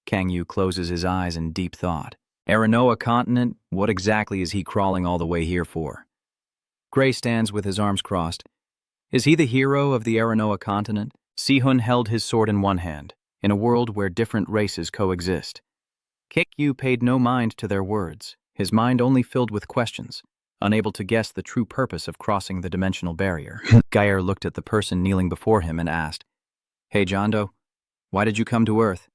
Kang Yu closes his eyes in deep thought. Aranoa continent? What exactly is he crawling all the way here for? Gray stands with his arms crossed. Is he the hero of the Aranoa continent? Si-hun held his sword in one hand, in a world where different races coexist. Kang Yu paid no mind to their words, his mind only filled with questions, unable to guess the true purpose of crossing the dimensional barrier. Geyer looked at the person kneeling before him and asked, Hey Jondo, why did you come to Earth?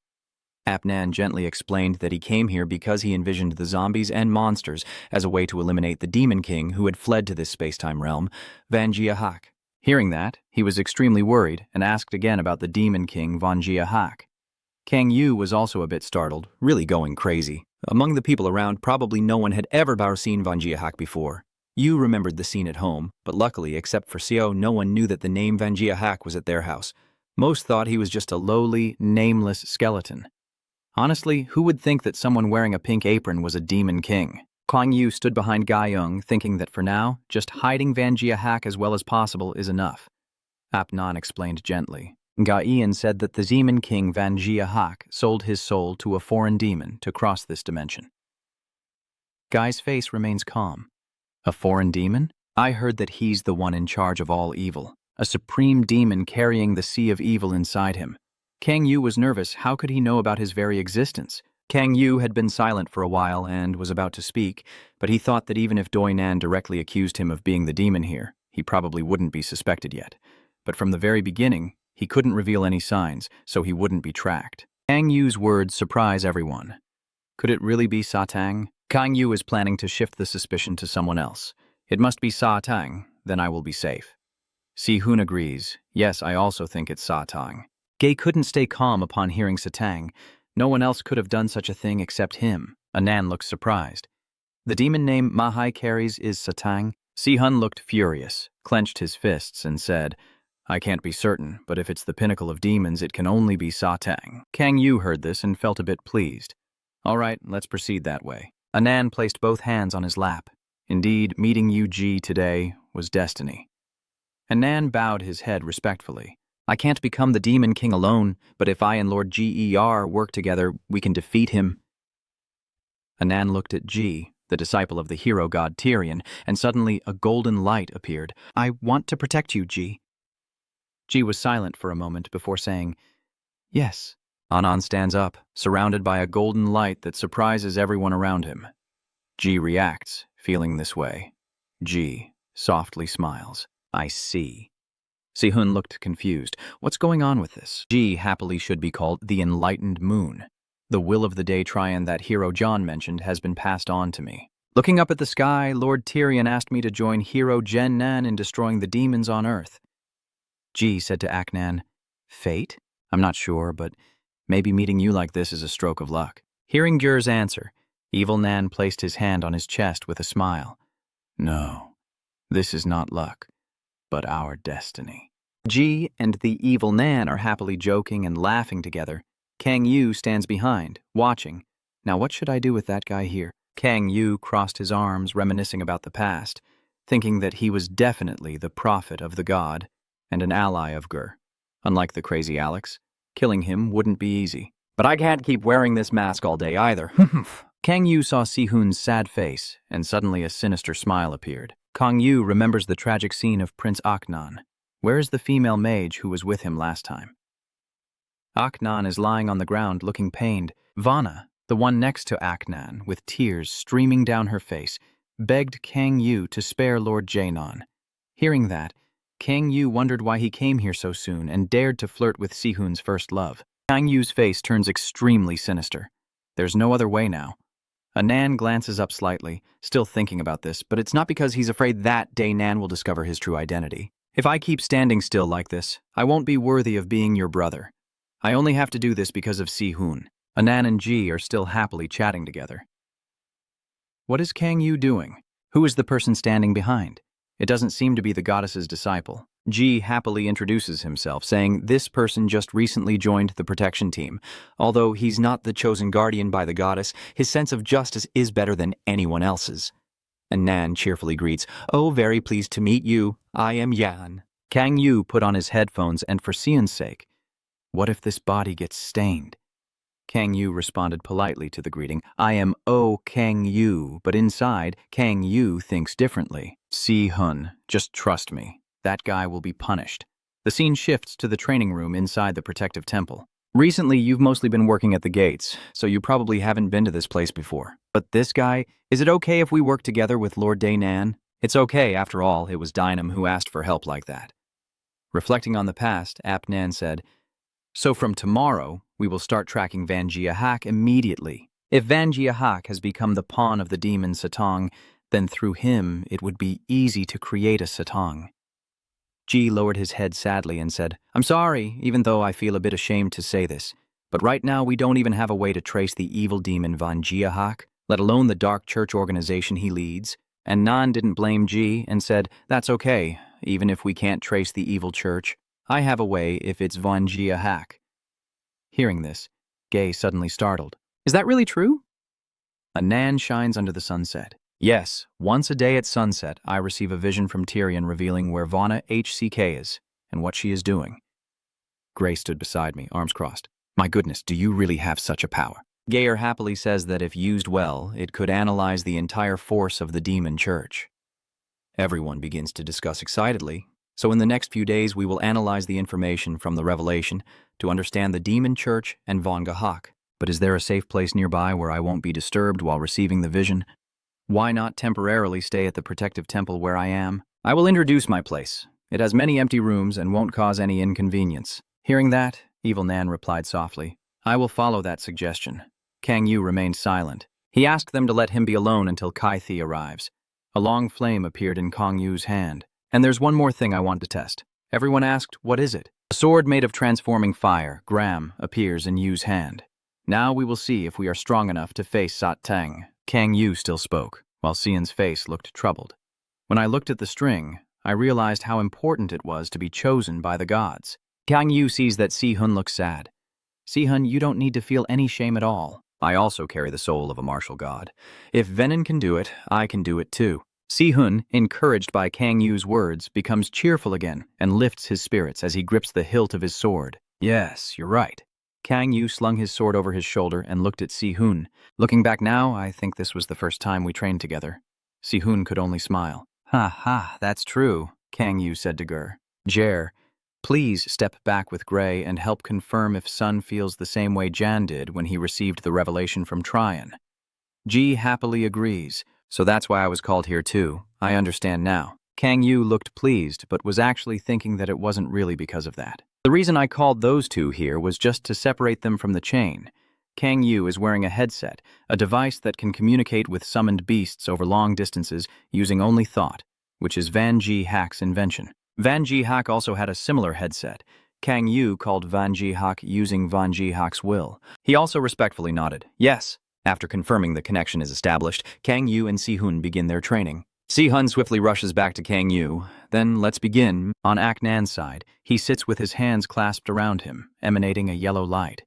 Apnan gently explained that he came here because he envisioned the zombies and monsters as a way to eliminate the Demon King who had fled to this space-time realm, Vanjia Hak. Hearing that, he was extremely worried and asked again about the Demon King Vanjia Hak. Kang Yu was also a bit startled, really going crazy. Among the people around, probably no one had ever seen Vanjia Hak before. Yu remembered the scene at home, but luckily, except for Xiao, no one knew that the name Vanjia Hak was at their house. Most thought he was just a lowly, nameless skeleton. Honestly, who would think that someone wearing a pink apron was a demon king? Kang Yu stood behind Gaiyong, thinking that for now, just hiding Vanjia Hak as well as possible is enough. Apnan explained gently. Ga-Ian said that the demon king Vanjia Hak sold his soul to a foreign demon to cross this dimension. Guy's face remains calm. A foreign demon? I heard that he's the one in charge of all evil, a supreme demon carrying the sea of evil inside him. Kang Yu was nervous. How could he know about his very existence? Kang Yu had been silent for a while and was about to speak, but he thought that even if Doi Nan directly accused him of being the demon here, he probably wouldn't be suspected yet. But from the very beginning, he couldn't reveal any signs, so he wouldn't be tracked. Kang Yu's words surprise everyone. Could it really be Sa-Tang? Kang Yu is planning to shift the suspicion to someone else. It must be Sa-Tang, then I will be safe. Si-hun agrees. Yes, I also think it's Sa-Tang. Gay couldn't stay calm upon hearing Sa-Tang. No one else could have done such a thing except him. Anan looked surprised. The demon name Mahai carries is Sa-Tang. Si-hun looked furious, clenched his fists, and said, I can't be certain, but if it's the pinnacle of demons, it can only be Sa-Tang. Kang Yu heard this and felt a bit pleased. All right, let's proceed that way. Anan placed both hands on his lap. Indeed, meeting Yu Ji today was destiny. Anan bowed his head respectfully. I can't become the Demon King alone, but if I and Lord Ger work together, we can defeat him. Anan looked at Ji, the disciple of the hero god Tyrion, and suddenly a golden light appeared. I want to protect you, Ji. Ji was silent for a moment before saying, Yes. Anan stands up, surrounded by a golden light that surprises everyone around him. Ji reacts, feeling this way. Ji softly smiles. I see. Si-hun looked confused. What's going on with this? Ji happily should be called the Enlightened Moon. The will of the day Trian that hero John mentioned has been passed on to me. Looking up at the sky, Lord Tyrion asked me to join hero Jen Nan in destroying the demons on Earth. Ji said to Aknan, Fate? I'm not sure, but maybe meeting you like this is a stroke of luck. Hearing Ger's answer, Evil Nan placed his hand on his chest with a smile. No, this is not luck, but our destiny. Ji and the Evil Nan are happily joking and laughing together. Kang Yu stands behind, watching. Now what should I do with that guy here? Kang Yu crossed his arms, reminiscing about the past, thinking that he was definitely the prophet of the god and an ally of Ger. Unlike the crazy Alex, killing him wouldn't be easy. But I can't keep wearing this mask all day either. Kang Yu saw Si-hun's sad face, and suddenly a sinister smile appeared. Kang Yu remembers the tragic scene of Prince Aknan. Where is the female mage who was with him last time? Aknan is lying on the ground looking pained. Vana, the one next to Aknan, with tears streaming down her face, begged Kang Yu to spare Lord Jaenon. Hearing that, Kang Yu wondered why he came here so soon and dared to flirt with Si-hun's first love. Kang Yu's face turns extremely sinister. There's no other way now. Nan glances up slightly, still thinking about this, but it's not because he's afraid that day Nan will discover his true identity. If I keep standing still like this, I won't be worthy of being your brother. I only have to do this because of Si-hun. Nan and Ji are still happily chatting together. What is Kang Yu doing? Who is the person standing behind? It doesn't seem to be the goddess's disciple. Ji happily introduces himself, saying this person just recently joined the protection team. Although he's not the chosen guardian by the goddess, his sense of justice is better than anyone else's. And Nan cheerfully greets, "Oh, very pleased to meet you. I am Yan." Kang Yu put on his headphones, and for Xian's sake, what if this body gets stained? Kang Yu responded politely to the greeting. I am Kang Yu, but inside, Kang Yu thinks differently. Si-hun, just trust me. That guy will be punished. The scene shifts to the training room inside the protective temple. Recently, you've mostly been working at the gates, so you probably haven't been to this place before. But this guy, is it okay if we work together with Lord Dainan? It's okay, after all, it was Dynam who asked for help like that. Reflecting on the past, Nan said, so from tomorrow, we will start tracking Van Jia-hak immediately. If Van Jia-hak has become the pawn of the demon Satang, then through him it would be easy to create a Satang. Ji lowered his head sadly and said, I'm sorry, even though I feel a bit ashamed to say this, but right now we don't even have a way to trace the evil demon Van Jia-hak, let alone the dark church organization he leads. And Nan didn't blame Ji and said, that's okay, even if we can't trace the evil church. I have a way if it's Van Jia-hak. Hearing this, Gay suddenly startled. Is that really true? A Nan shines under the sunset. Yes, once a day at sunset, I receive a vision from Tyrion revealing where Vana HCK is and what she is doing. Gray stood beside me, arms crossed. My goodness, do you really have such a power? Gayer happily says that if used well, it could analyze the entire force of the demon church. Everyone begins to discuss excitedly. So in the next few days, we will analyze the information from the revelation to understand the demon church and Van Jia-hak. But is there a safe place nearby where I won't be disturbed while receiving the vision? Why not temporarily stay at the protective temple where I am? I will introduce my place. It has many empty rooms and won't cause any inconvenience. Hearing that, Evil Nan replied softly, I will follow that suggestion. Kang Yu remained silent. He asked them to let him be alone until Kai Thi arrives. A long flame appeared in Kang Yu's hand. And there's one more thing I want to test. Everyone asked, what is it? A sword made of transforming fire, Gram, appears in Yu's hand. Now we will see if we are strong enough to face Sat Tang. Kang Yu still spoke, while Xian's face looked troubled. When I looked at the string, I realized how important it was to be chosen by the gods. Kang Yu sees that Si-hun looks sad. Si-hun, you don't need to feel any shame at all. I also carry the soul of a martial god. If Venin can do it, I can do it too. Si-hun, encouraged by Kang Yu's words, becomes cheerful again and lifts his spirits as he grips the hilt of his sword. Yes, you're right. Kang Yu slung his sword over his shoulder and looked at Si-hun. Looking back now, I think this was the first time we trained together. Si-hun could only smile. Ha ha, that's true, Kang Yu said to Ger. Jer, please step back with Gray and help confirm if Sun feels the same way Jan did when he received the revelation from Tryon. Ji happily agrees. So that's why I was called here too. I understand now. Kang Yu looked pleased, but was actually thinking that it wasn't really because of that. The reason I called those two here was just to separate them from the chain. Kang Yu is wearing a headset, a device that can communicate with summoned beasts over long distances using only thought, which is Van Jia-hak's invention. Van Jia-hak also had a similar headset. Kang Yu called Van Jia-hak using Van Jia-hak's will. He also respectfully nodded. Yes. After confirming the connection is established, Kang Yu and Si-hun begin their training. Si-hun swiftly rushes back to Kang Yu. Then let's begin. On Nan's side, he sits with his hands clasped around him, emanating a yellow light.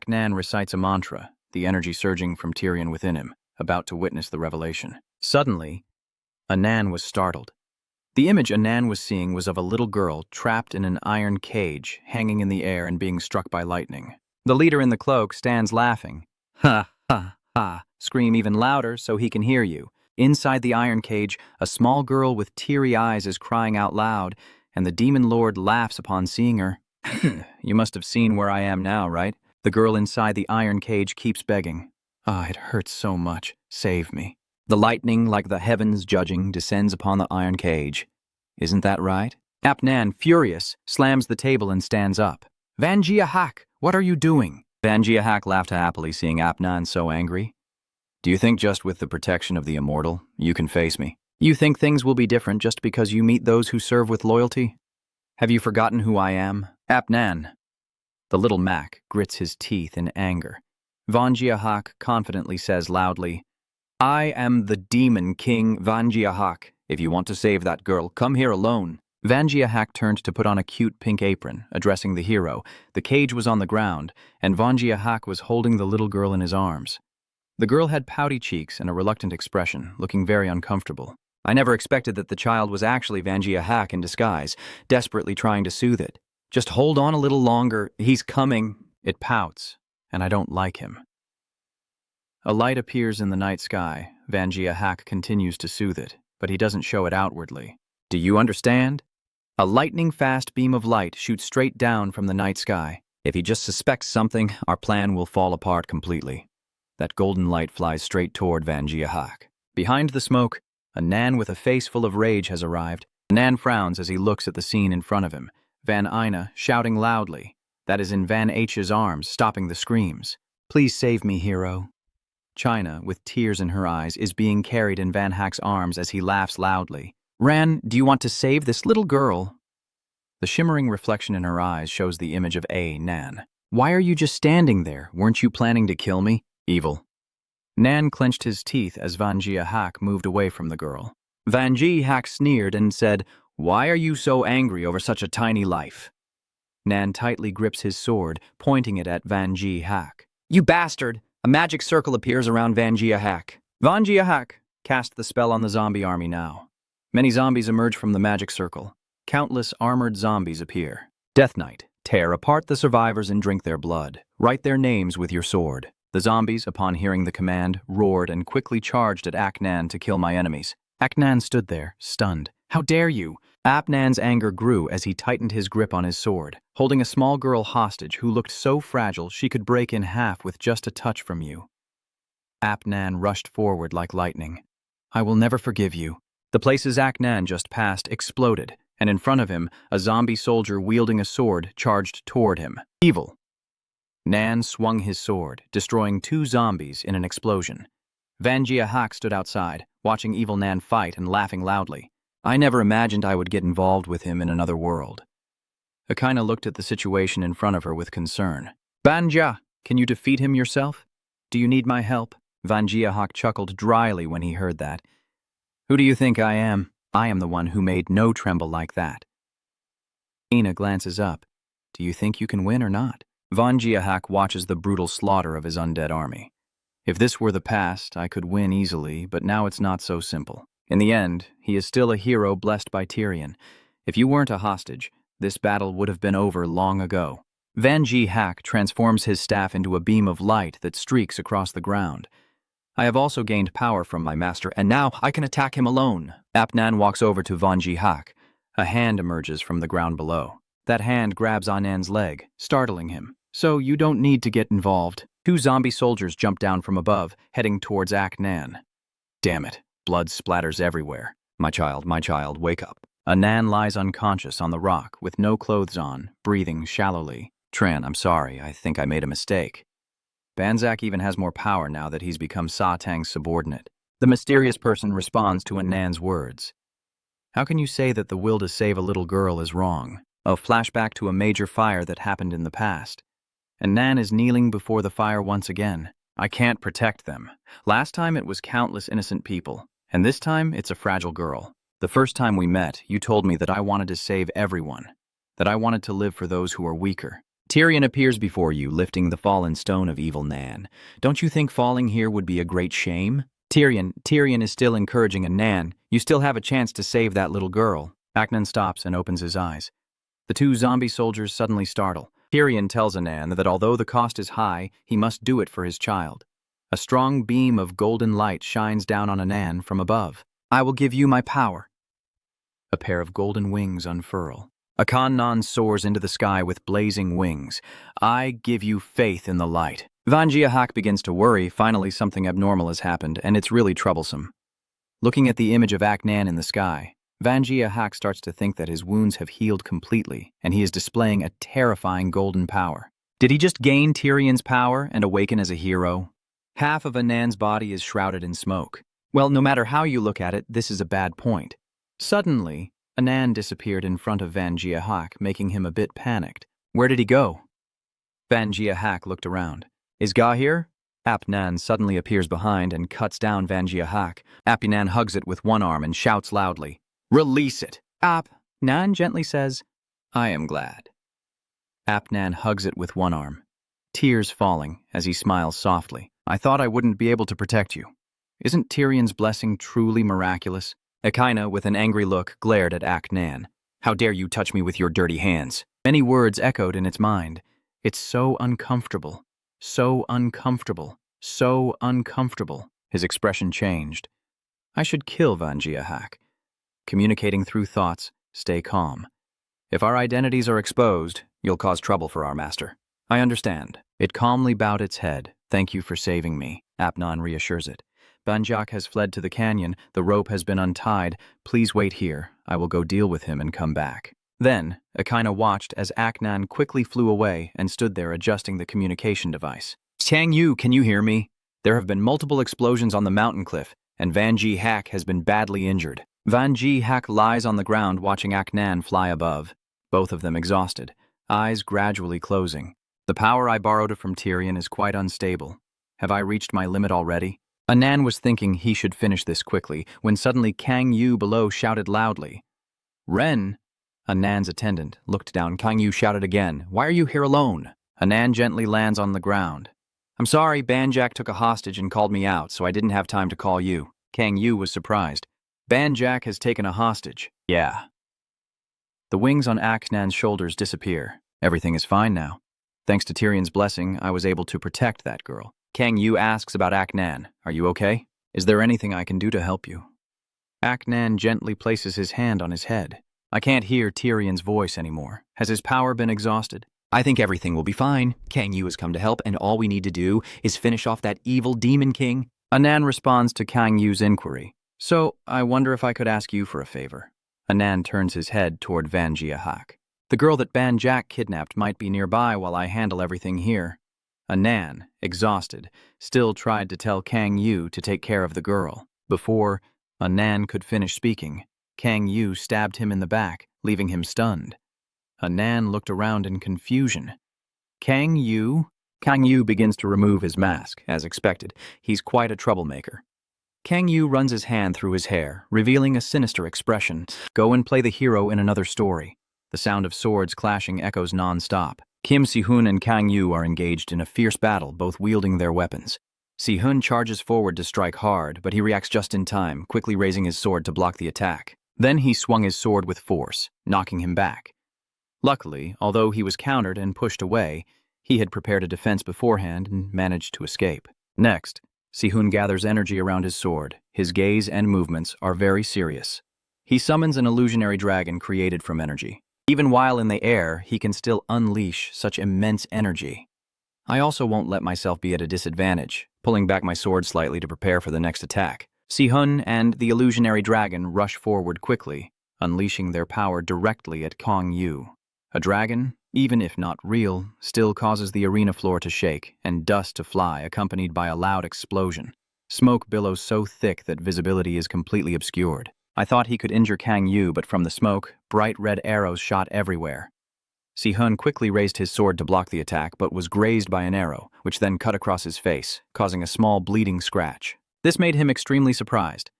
Nan recites a mantra, the energy surging from Tyrion within him, about to witness the revelation. Suddenly, Nan was startled. The image Nan was seeing was of a little girl trapped in an iron cage, hanging in the air and being struck by lightning. The leader in the cloak stands laughing. Ha, ha, ha. Scream even louder so he can hear you. Inside the iron cage, a small girl with teary eyes is crying out loud, and the demon lord laughs upon seeing her. You must have seen where I am now, right? The girl inside the iron cage keeps begging. It hurts so much. Save me. The lightning, like the heavens judging, descends upon the iron cage. Isn't that right? Nan, furious, slams the table and stands up. Van Jia-hak, what are you doing? Van Jia-hak laughed happily seeing Nan so angry. Do you think just with the protection of the immortal, you can face me? You think things will be different just because you meet those who serve with loyalty? Have you forgotten who I am? Apnan. The little Mac grits his teeth in anger. Vanjiahak confidently says loudly, I am the Demon King Vanjiahak. If you want to save that girl, come here alone. Vanjiahak turned to put on a cute pink apron, addressing the hero. The cage was on the ground, and Vanjiahak was holding the little girl in his arms. The girl had pouty cheeks and a reluctant expression, looking very uncomfortable. I never expected that the child was actually Vanjiahak in disguise, desperately trying to soothe it. Just hold on a little longer, he's coming. It pouts, and I don't like him. A light appears in the night sky. Vanjiahak continues to soothe it, but he doesn't show it outwardly. Do you understand? A lightning-fast beam of light shoots straight down from the night sky. If he just suspects something, our plan will fall apart completely. That golden light flies straight toward Vanjiahak. Behind the smoke, a Nan with a face full of rage has arrived. Nan frowns as he looks at the scene in front of him. Van Ina shouting loudly. That is in Van H's arms, stopping the screams. Please save me, hero. China, with tears in her eyes, is being carried in Van Hak's arms as he laughs loudly. Ran, do you want to save this little girl? The shimmering reflection in her eyes shows the image of Nan. Why are you just standing there? Weren't you planning to kill me? Evil. Nan clenched his teeth as Vanjiahak moved away from the girl. Vanjiahak sneered and said, Why are you so angry over such a tiny life? Nan tightly grips his sword, pointing it at Vanjiahak. You bastard! A magic circle appears around Vanjiahak. Vanjiahak, cast the spell on the zombie army now. Many zombies emerge from the magic circle. Countless armored zombies appear. Death Knight, tear apart the survivors and drink their blood. Write their names with your sword. The zombies, upon hearing the command, roared and quickly charged at Aknan to kill my enemies. Aknan stood there, stunned. How dare you? Apnan's anger grew as he tightened his grip on his sword, holding a small girl hostage who looked so fragile she could break in half with just a touch from you. Apnan rushed forward like lightning. I will never forgive you. The places Aknan just passed exploded, and in front of him, a zombie soldier wielding a sword charged toward him. Evil! Nan swung his sword, destroying 2 zombies in an explosion. Vanjiahak stood outside, watching Evil Nan fight and laughing loudly. I never imagined I would get involved with him in another world. Akaina looked at the situation in front of her with concern. Banja, can you defeat him yourself? Do you need my help? Vanjiahak chuckled dryly when he heard that. Who do you think I am? I am the one who made no tremble like that. Ina glances up. Do you think you can win or not? Vanjiahak watches the brutal slaughter of his undead army. If this were the past, I could win easily, but now it's not so simple. In the end, he is still a hero blessed by Tyrion. If you weren't a hostage, this battle would have been over long ago. Vanjiahak transforms his staff into a beam of light that streaks across the ground. I have also gained power from my master, and now I can attack him alone. Apnan walks over to Vanjiahak. A hand emerges from the ground below. That hand grabs Anan's leg, startling him. So you don't need to get involved. 2 zombie soldiers jump down from above, heading towards Aknan. Damn it, blood splatters everywhere. My child, wake up. Anan lies unconscious on the rock with no clothes on, breathing shallowly. Tran, I'm sorry, I think I made a mistake. Banzak even has more power now that he's become Satang's subordinate. The mysterious person responds to Anan's words. How can you say that the will to save a little girl is wrong? A flashback to a major fire that happened in the past. Anan is kneeling before the fire once again. I can't protect them. Last time it was countless innocent people, and this time it's a fragile girl. The first time we met, you told me that I wanted to save everyone, that I wanted to live for those who are weaker. Tyrion appears before you, lifting the fallen stone of evil Nan. Don't you think falling here would be a great shame? Tyrion is still encouraging Anan. You still have a chance to save that little girl. Aknan stops and opens his eyes. The 2 zombie soldiers suddenly startle. Tyrion tells Anan that although the cost is high, he must do it for his child. A strong beam of golden light shines down on Anan from above. I will give you my power. A pair of golden wings unfurl. Akannan soars into the sky with blazing wings. I give you faith in the light. Vanjiahak begins to worry. Finally, something abnormal has happened, and it's really troublesome. Looking at the image of Aknan in the sky, Vanjiahak starts to think that his wounds have healed completely, and he is displaying a terrifying golden power. Did he just gain Tyrion's power and awaken as a hero? Half of Anan's body is shrouded in smoke. Well, no matter how you look at it, this is a bad point. Suddenly, Anan disappeared in front of Van Hak, making him a bit panicked. Where did he go? Van Hak looked around. Is Ga here? Apnan suddenly appears behind and cuts down Van Hak. Apnan hugs it with one arm and shouts loudly, "Release it!" Apnan gently says, "I am glad." Apnan hugs it with one arm, tears falling as he smiles softly. "I thought I wouldn't be able to protect you. Isn't Tyrion's blessing truly miraculous?" Ekaina, with an angry look, glared at Aknan. "How dare you touch me with your dirty hands?" Many words echoed in its mind. "It's so uncomfortable. So uncomfortable. So uncomfortable." His expression changed. "I should kill Van Hak. Communicating through thoughts, stay calm. If our identities are exposed, you'll cause trouble for our master." "I understand." It calmly bowed its head. "Thank you for saving me," Apnan reassures it. "Banjak has fled to the canyon. The rope has been untied. Please wait here. I will go deal with him and come back." Then, Ekaina watched as Aknan quickly flew away and stood there adjusting the communication device. "Tang Yu, can you hear me? There have been multiple explosions on the mountain cliff, and Van Hak has been badly injured." Van Hak lies on the ground watching Aknan fly above, both of them exhausted, eyes gradually closing. "The power I borrowed from Tyrion is quite unstable. Have I reached my limit already?" Anan was thinking he should finish this quickly, when suddenly Kang Yu below shouted loudly, "Ren!" Anan's attendant looked down. Kang Yu shouted again, "Why are you here alone?" Anan gently lands on the ground. "I'm sorry, Banjak took a hostage and called me out, so I didn't have time to call you." Kang Yu was surprised. "Banjak has taken a hostage." "Yeah." The wings on Aknan's shoulders disappear. "Everything is fine now. Thanks to Tyrion's blessing, I was able to protect that girl." Kang Yu asks about Aknan. "Are you okay? Is there anything I can do to help you?" Aknan gently places his hand on his head. "I can't hear Tyrion's voice anymore. Has his power been exhausted?" "I think everything will be fine. Kang Yu has come to help, and all we need to do is finish off that evil demon king." Anan responds to Kang Yu's inquiry. "So, I wonder if I could ask you for a favor." Anan turns his head toward Van Hak. "The girl that Banjak kidnapped might be nearby while I handle everything here." Anan, exhausted, still tried to tell Kang Yu to take care of the girl. Before Anan could finish speaking, Kang Yu stabbed him in the back, leaving him stunned. Anan looked around in confusion. "Kang Yu?" Kang Yu begins to remove his mask, as expected. He's quite a troublemaker. Kang Yu runs his hand through his hair, revealing a sinister expression. "Go and play the hero in another story." The sound of swords clashing echoes non-stop. Kim Si-hun and Kang Yu are engaged in a fierce battle, both wielding their weapons. Si-hun charges forward to strike hard, but he reacts just in time, quickly raising his sword to block the attack. Then he swung his sword with force, knocking him back. Luckily, although he was countered and pushed away, he had prepared a defense beforehand and managed to escape. Next, Si-hun gathers energy around his sword. His gaze and movements are very serious. He summons an illusionary dragon created from energy. Even while in the air, he can still unleash such immense energy. I also won't let myself be at a disadvantage, pulling back my sword slightly to prepare for the next attack. Si-hun and the illusionary dragon rush forward quickly, unleashing their power directly at Kang Yu. A dragon, even if not real, still causes the arena floor to shake and dust to fly, accompanied by a loud explosion. Smoke billows so thick that visibility is completely obscured. I thought he could injure Kang Yu, but from the smoke, bright red arrows shot everywhere. Si-hun quickly raised his sword to block the attack, but was grazed by an arrow, which then cut across his face, causing a small bleeding scratch. This made him extremely surprised.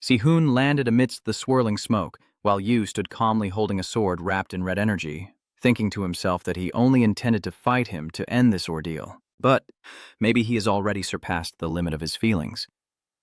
Si-hun landed amidst the swirling smoke, while Yu stood calmly holding a sword wrapped in red energy, thinking to himself that he only intended to fight him to end this ordeal. But maybe he has already surpassed the limit of his feelings,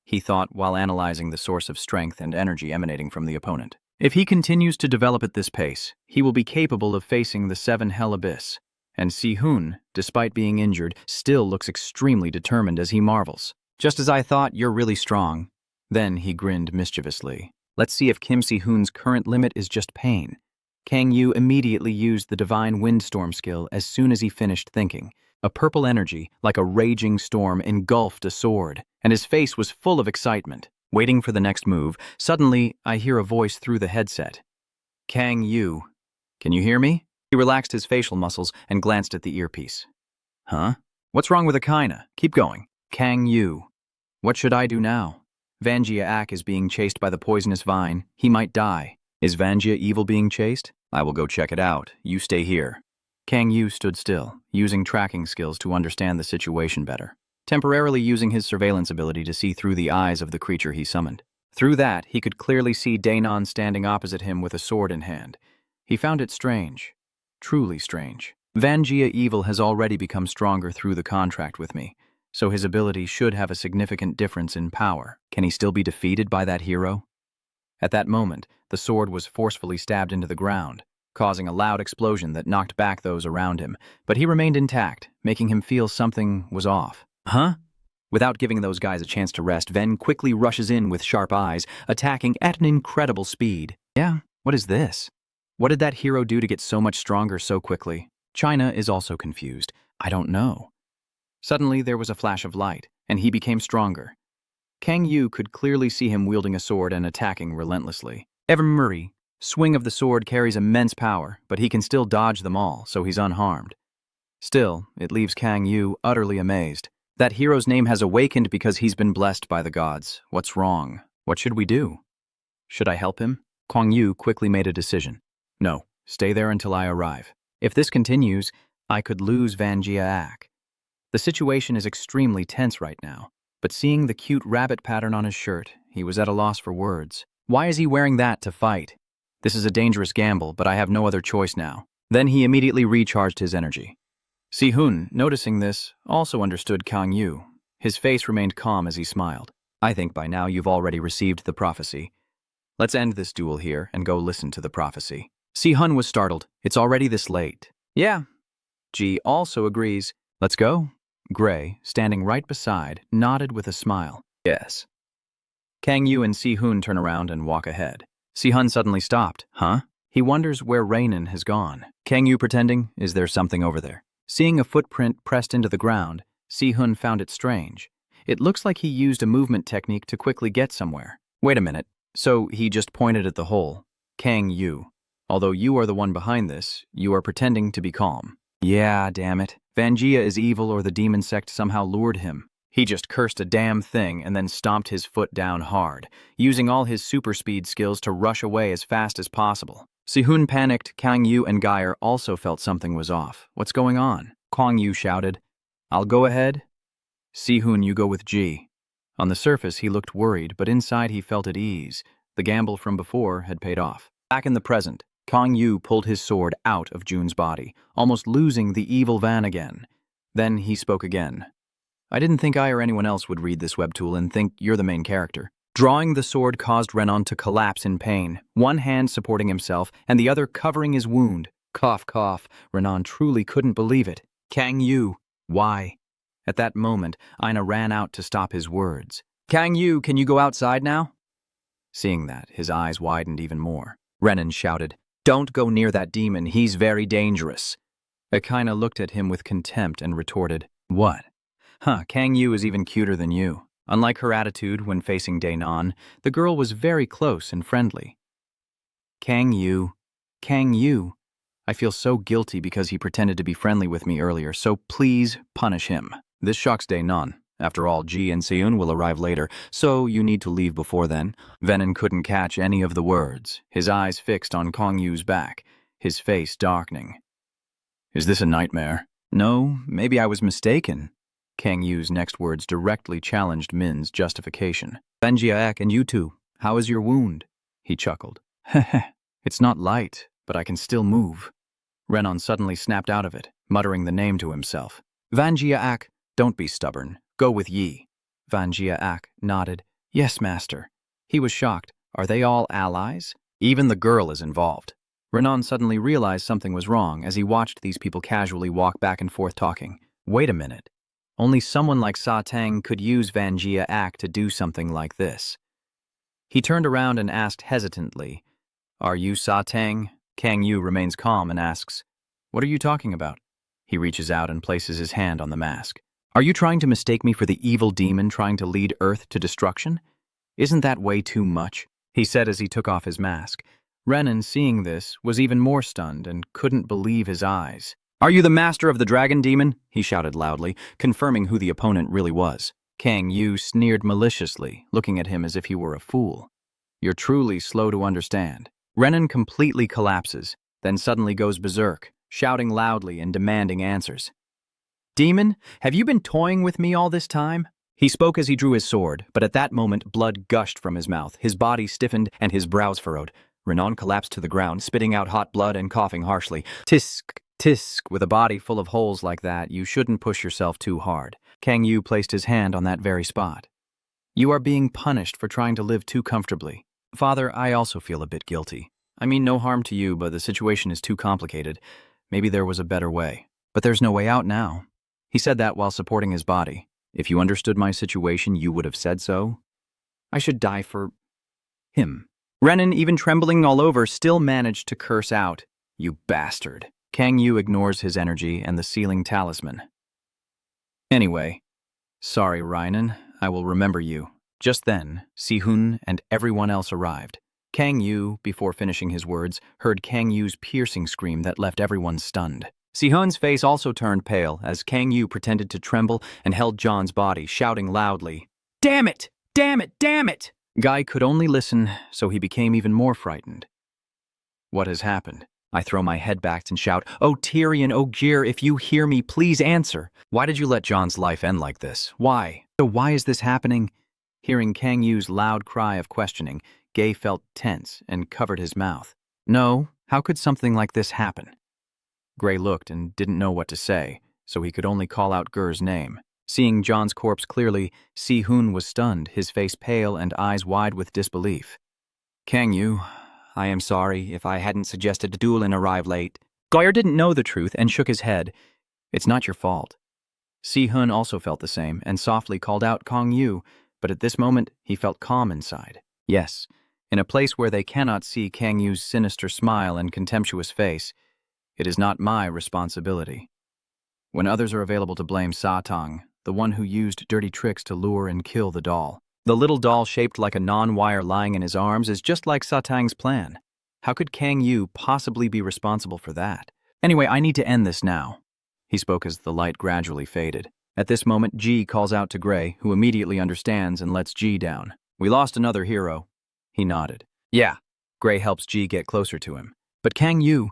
he thought while analyzing the source of strength and energy emanating from the opponent. If he continues to develop at this pace, he will be capable of facing the Seven Hell Abyss. And Si-hun, despite being injured, still looks extremely determined as he marvels. "Just as I thought, you're really strong." Then he grinned mischievously. "Let's see if Kim Si-hun's current limit is just pain." Kang Yu immediately used the Divine Windstorm skill as soon as he finished thinking. A purple energy, like a raging storm, engulfed a sword, and his face was full of excitement. Waiting for the next move, suddenly I hear a voice through the headset. "Kang Yu, can you hear me?" He relaxed his facial muscles and glanced at the earpiece. "Huh? What's wrong with Ekaina? Keep going." Kang Yu. What should I do now? Vanjia Ak is being chased by the poisonous vine. He might die. Is Vanjia evil being chased? I will go check it out. You stay here. Kang Yu stood still, using tracking skills to understand the situation better, temporarily using his surveillance ability to see through the eyes of the creature he summoned. Through that, he could clearly see Daenon standing opposite him with a sword in hand. He found it strange. Truly strange. Vanjia Evil has already become stronger through the contract with me, so his ability should have a significant difference in power. Can he still be defeated by that hero? At that moment, the sword was forcefully stabbed into the ground, causing a loud explosion that knocked back those around him, but he remained intact, making him feel something was off. Huh? Without giving those guys a chance to rest, Ven quickly rushes in with sharp eyes, attacking at an incredible speed. Yeah, what is this? What did that hero do to get so much stronger so quickly? China is also confused. I don't know. Suddenly, there was a flash of light, and he became stronger. Kang Yu could clearly see him wielding a sword and attacking relentlessly. Evan Murray, swing of the sword carries immense power, but he can still dodge them all, so he's unharmed. Still, it leaves Kang Yu utterly amazed. That hero's name has awakened because he's been blessed by the gods. What's wrong? What should we do? Should I help him? Kang Yu quickly made a decision. No, stay there until I arrive. If this continues, I could lose Vanjia Ak. The situation is extremely tense right now, but seeing the cute rabbit pattern on his shirt, he was at a loss for words. Why is he wearing that to fight? This is a dangerous gamble, but I have no other choice now. Then he immediately recharged his energy. Si-hun, noticing this, also understood Kang Yu. His face remained calm as he smiled. I think by now you've already received the prophecy. Let's end this duel here and go listen to the prophecy. Si-hun was startled. It's already this late. Yeah. Ji also agrees. Let's go. Gray, standing right beside, nodded with a smile. Yes. Kang Yu and Si-hun turn around and walk ahead. Si-hun suddenly stopped. Huh? He wonders where Rainin has gone. Kang Yu pretending, is there something over there? Seeing a footprint pressed into the ground, Si-hun found it strange. It looks like he used a movement technique to quickly get somewhere. Wait a minute. So he just pointed at the hole. Kang Yu. Although you are the one behind this, you are pretending to be calm. Yeah, damn it. Vanjia is evil or the demon sect somehow lured him. He just cursed a damn thing and then stomped his foot down hard, using all his super speed skills to rush away as fast as possible. Si-hun panicked. Kang Yu and Geyer also felt something was off. What's going on? Kang Yu shouted. I'll go ahead. Si-hun, you go with Ji. On the surface, he looked worried, but inside he felt at ease. The gamble from before had paid off. Back in the present, Kang Yu pulled his sword out of Jun's body, almost losing the evil Van again. Then he spoke again. I didn't think I or anyone else would read this web tool and think you're the main character. Drawing the sword caused Renan to collapse in pain, one hand supporting himself and the other covering his wound. Cough, cough. Renan truly couldn't believe it. Kang Yu, why? At that moment, Aina ran out to stop his words. Kang Yu, can you go outside now? Seeing that, his eyes widened even more. Renan shouted, Don't go near that demon, he's very dangerous. Akaina looked at him with contempt and retorted, What? Kang Yu is even cuter than you. Unlike her attitude when facing Daenon, the girl was very close and friendly. Kang Yu. I feel so guilty because he pretended to be friendly with me earlier, so please punish him. This shocks Daenon. After all, Ji and Seun will arrive later, so you need to leave before then. Venom couldn't catch any of the words, his eyes fixed on Kang Yu's back, his face darkening. Is this a nightmare? No, maybe I was mistaken. Kang Yu's next words directly challenged Min's justification. Vanjia Ak and you two, how is your wound? He chuckled. Heh, it's not light, but I can still move. Renan suddenly snapped out of it, muttering the name to himself. Vanjia Ak, don't be stubborn. Go with Yi. Vanjia Ak nodded. Yes, master. He was shocked. Are they all allies? Even the girl is involved. Renan suddenly realized something was wrong as he watched these people casually walk back and forth talking. Wait a minute. Only someone like Sa Tang could use Vanjia Ak to do something like this. He turned around and asked hesitantly, Are you Sa Tang? Kang Yu remains calm and asks, What are you talking about? He reaches out and places his hand on the mask. Are you trying to mistake me for the evil demon trying to lead Earth to destruction? Isn't that way too much? He said as he took off his mask. Renan, seeing this, was even more stunned and couldn't believe his eyes. Are you the master of the dragon demon? He shouted loudly, confirming who the opponent really was. Kang Yu sneered maliciously, looking at him as if he were a fool. You're truly slow to understand. Renan completely collapses, then suddenly goes berserk, shouting loudly and demanding answers. Demon, have you been toying with me all this time? He spoke as he drew his sword, but at that moment blood gushed from his mouth, his body stiffened, and his brows furrowed. Renan collapsed to the ground, spitting out hot blood and coughing harshly. Tisk, tisk, with a body full of holes like that, you shouldn't push yourself too hard. Kang Yu placed his hand on that very spot. You are being punished for trying to live too comfortably. Father, I also feel a bit guilty. I mean no harm to you, but the situation is too complicated. Maybe there was a better way. But there's no way out now. He said that while supporting his body. If you understood my situation, you would have said so. I should die for him. Renan, even trembling all over, still managed to curse out, You bastard. Kang Yu ignores his energy and the sealing talisman. Anyway, sorry, Renan, I will remember you. Just then, Si-hun and everyone else arrived. Kang Yu, before finishing his words, heard Kang Yu's piercing scream that left everyone stunned. Si-hun's face also turned pale as Kang Yu pretended to tremble and held John's body, shouting loudly, Damn it! Damn it! Damn it! Guy could only listen, so he became even more frightened. What has happened? I throw my head back and shout, Oh Tyrion, oh Gyr, if you hear me, please answer. Why did you let John's life end like this? Why? So why is this happening? Hearing Kang Yu's loud cry of questioning, Gay felt tense and covered his mouth. No, how could something like this happen? Gray looked and didn't know what to say, so he could only call out Gur's name. Seeing John's corpse clearly, Si-hun was stunned, his face pale and eyes wide with disbelief. Kang Yu, I am sorry if I hadn't suggested a duel and arrive late. Goyer didn't know the truth and shook his head. It's not your fault. Si-hun also felt the same and softly called out Kang Yu, but at this moment he felt calm inside. Yes, in a place where they cannot see Kang Yu's sinister smile and contemptuous face, it is not my responsibility. When others are available to blame Satang, the one who used dirty tricks to lure and kill the doll. The little doll shaped like a non-wire lying in his arms is just like Satang's plan. How could Kang Yu possibly be responsible for that? Anyway, I need to end this now. He spoke as the light gradually faded. At this moment, G calls out to Gray, who immediately understands and lets G down. We lost another hero. He nodded. Yeah. Gray helps G get closer to him. But Kang Yu,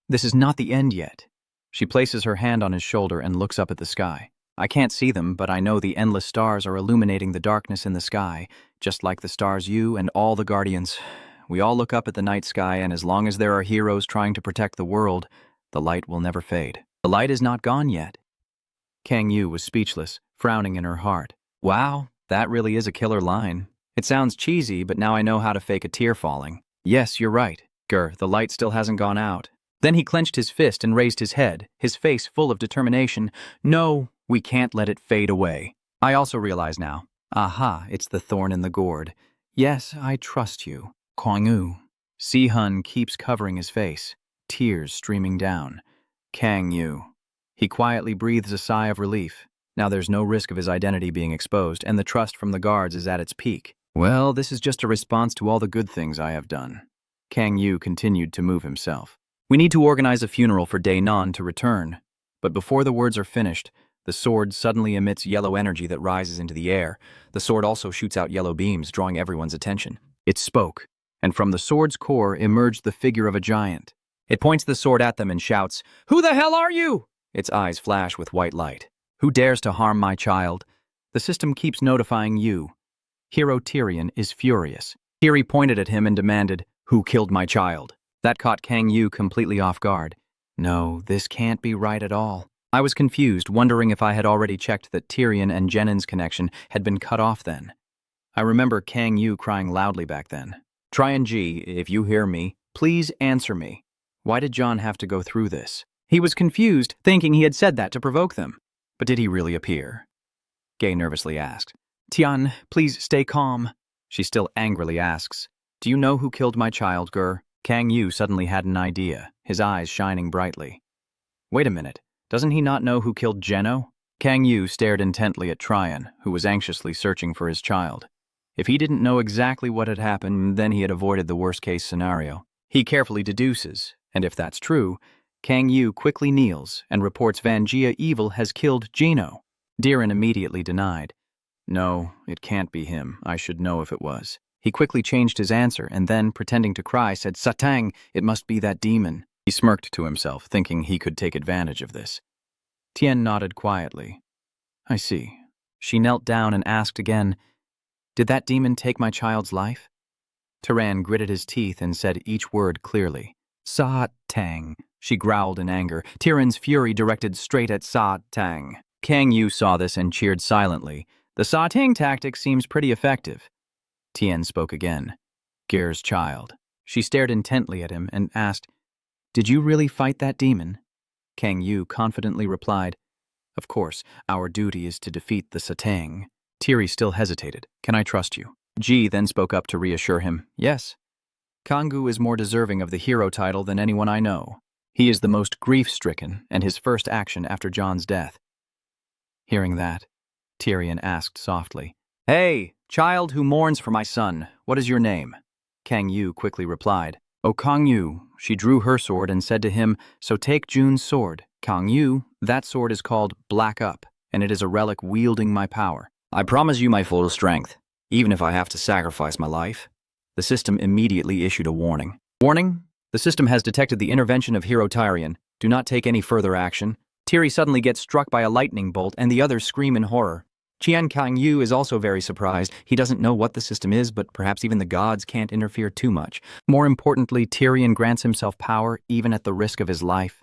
this is not the end yet. She places her hand on his shoulder and looks up at the sky. I can't see them, but I know the endless stars are illuminating the darkness in the sky, just like the stars you and all the Guardians. We all look up at the night sky, and as long as there are heroes trying to protect the world, the light will never fade. The light is not gone yet. Kang Yu was speechless, frowning in her heart. Wow, that really is a killer line. It sounds cheesy, but now I know how to fake a tear falling. Yes, you're right. Gur, the light still hasn't gone out. Then he clenched his fist and raised his head, his face full of determination. No, we can't let it fade away. I also realize now. Aha, it's the thorn in the gourd. Yes, I trust you. Kang Yu. Si-hun keeps covering his face, tears streaming down. Kang Yu. He quietly breathes a sigh of relief. Now there's no risk of his identity being exposed, and the trust from the guards is at its peak. Well, this is just a response to all the good things I have done. Kang Yu continued to move himself. We need to organize a funeral for Daenon to return. But before the words are finished, the sword suddenly emits yellow energy that rises into the air. The sword also shoots out yellow beams, drawing everyone's attention. It spoke, and from the sword's core emerged the figure of a giant. It points the sword at them and shouts, Who the hell are you? Its eyes flash with white light. Who dares to harm my child? The system keeps notifying you. Hero Tyrion is furious. Tyrion pointed at him and demanded, Who killed my child? That caught Kang Yu completely off guard. No, this can't be right at all. I was confused, wondering if I had already checked that Tyrion and Jennan's connection had been cut off then. I remember Kang Yu crying loudly back then. Tryon G, if you hear me, please answer me. Why did John have to go through this? He was confused, thinking he had said that to provoke them. But did he really appear? Gay nervously asked. Tian, please stay calm. She still angrily asks, Do you know who killed my child, Gur? Kang Yu suddenly had an idea, his eyes shining brightly. Wait a minute, doesn't he not know who killed Jeno? Kang Yu stared intently at Tryon, who was anxiously searching for his child. If he didn't know exactly what had happened, then he had avoided the worst-case scenario. He carefully deduces, and if that's true, Kang Yu quickly kneels and reports Vanjia Evil has killed Gino. Diren immediately denied. No, it can't be him. I should know if it was. He quickly changed his answer and then, pretending to cry, said, Satang, it must be that demon. He smirked to himself, thinking he could take advantage of this. Tien nodded quietly. I see. She knelt down and asked again, Did that demon take my child's life? Taran gritted his teeth and said each word clearly. Sa-tang. She growled in anger. Tiran's fury directed straight at Sa-tang. Kang Yu saw this and cheered silently. The Sa-tang tactic seems pretty effective. Tien spoke again. Gear's child. She stared intently at him and asked, Did you really fight that demon? Kang Yu confidently replied, Of course, our duty is to defeat the Satang. Tiri still hesitated. Can I trust you? Ji then spoke up to reassure him. Yes. Kangu is more deserving of the hero title than anyone I know. He is the most grief-stricken, and his first action after John's death. Hearing that, Tyrion asked softly, Hey, child who mourns for my son, what is your name? Kang Yu quickly replied, O Kang Yu. She drew her sword and said to him, So take Jun's sword. Kang Yu, that sword is called Black Up, and it is a relic wielding my power. I promise you my full strength, even if I have to sacrifice my life. The system immediately issued a warning. Warning? The system has detected the intervention of Hero Tyrion. Do not take any further action. Tiri suddenly gets struck by a lightning bolt and the others scream in horror. Qian Kang Yu is also very surprised. He doesn't know what the system is, but perhaps even the gods can't interfere too much. More importantly, Tyrion grants himself power even at the risk of his life.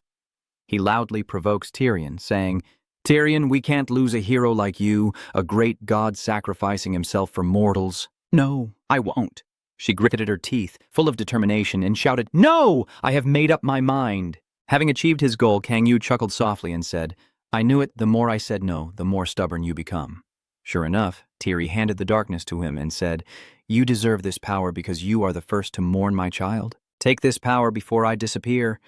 He loudly provokes Tyrion, saying, Tyrion, we can't lose a hero like you, a great god sacrificing himself for mortals. No, I won't. She gritted her teeth, full of determination, and shouted, No! I have made up my mind. Having achieved his goal, Kang Yu chuckled softly and said, I knew it, the more I said no, the more stubborn you become. Sure enough, Tiri handed the darkness to him and said, You deserve this power because you are the first to mourn my child. Take this power before I disappear.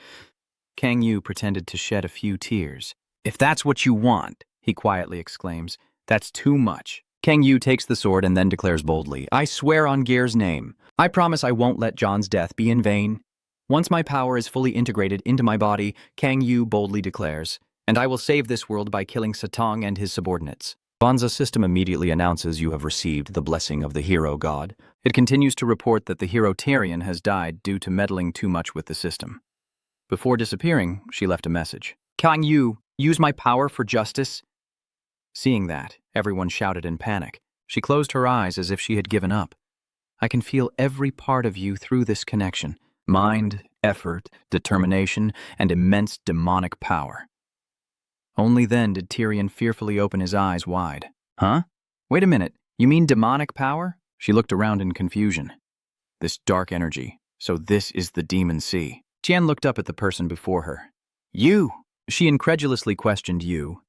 Kang Yu pretended to shed a few tears. If that's what you want, he quietly exclaims, that's too much. Kang Yu takes the sword and then declares boldly, I swear on Gear's name. I promise I won't let John's death be in vain. Once my power is fully integrated into my body, Kang Yu boldly declares, and I will save this world by killing Satang and his subordinates. Banza system immediately announces you have received the blessing of the hero god. It continues to report that the hero Tyrion has died due to meddling too much with the system. Before disappearing, she left a message. Kang Yu, use my power for justice. Seeing that, everyone shouted in panic. She closed her eyes as if she had given up. I can feel every part of you through this connection. Mind, effort, determination, and immense demonic power. Only then did Tyrion fearfully open his eyes wide. Huh? Wait a minute, you mean demonic power? She looked around in confusion. This dark energy, so this is the demon sea. Tian looked up at the person before her. You! She incredulously questioned you.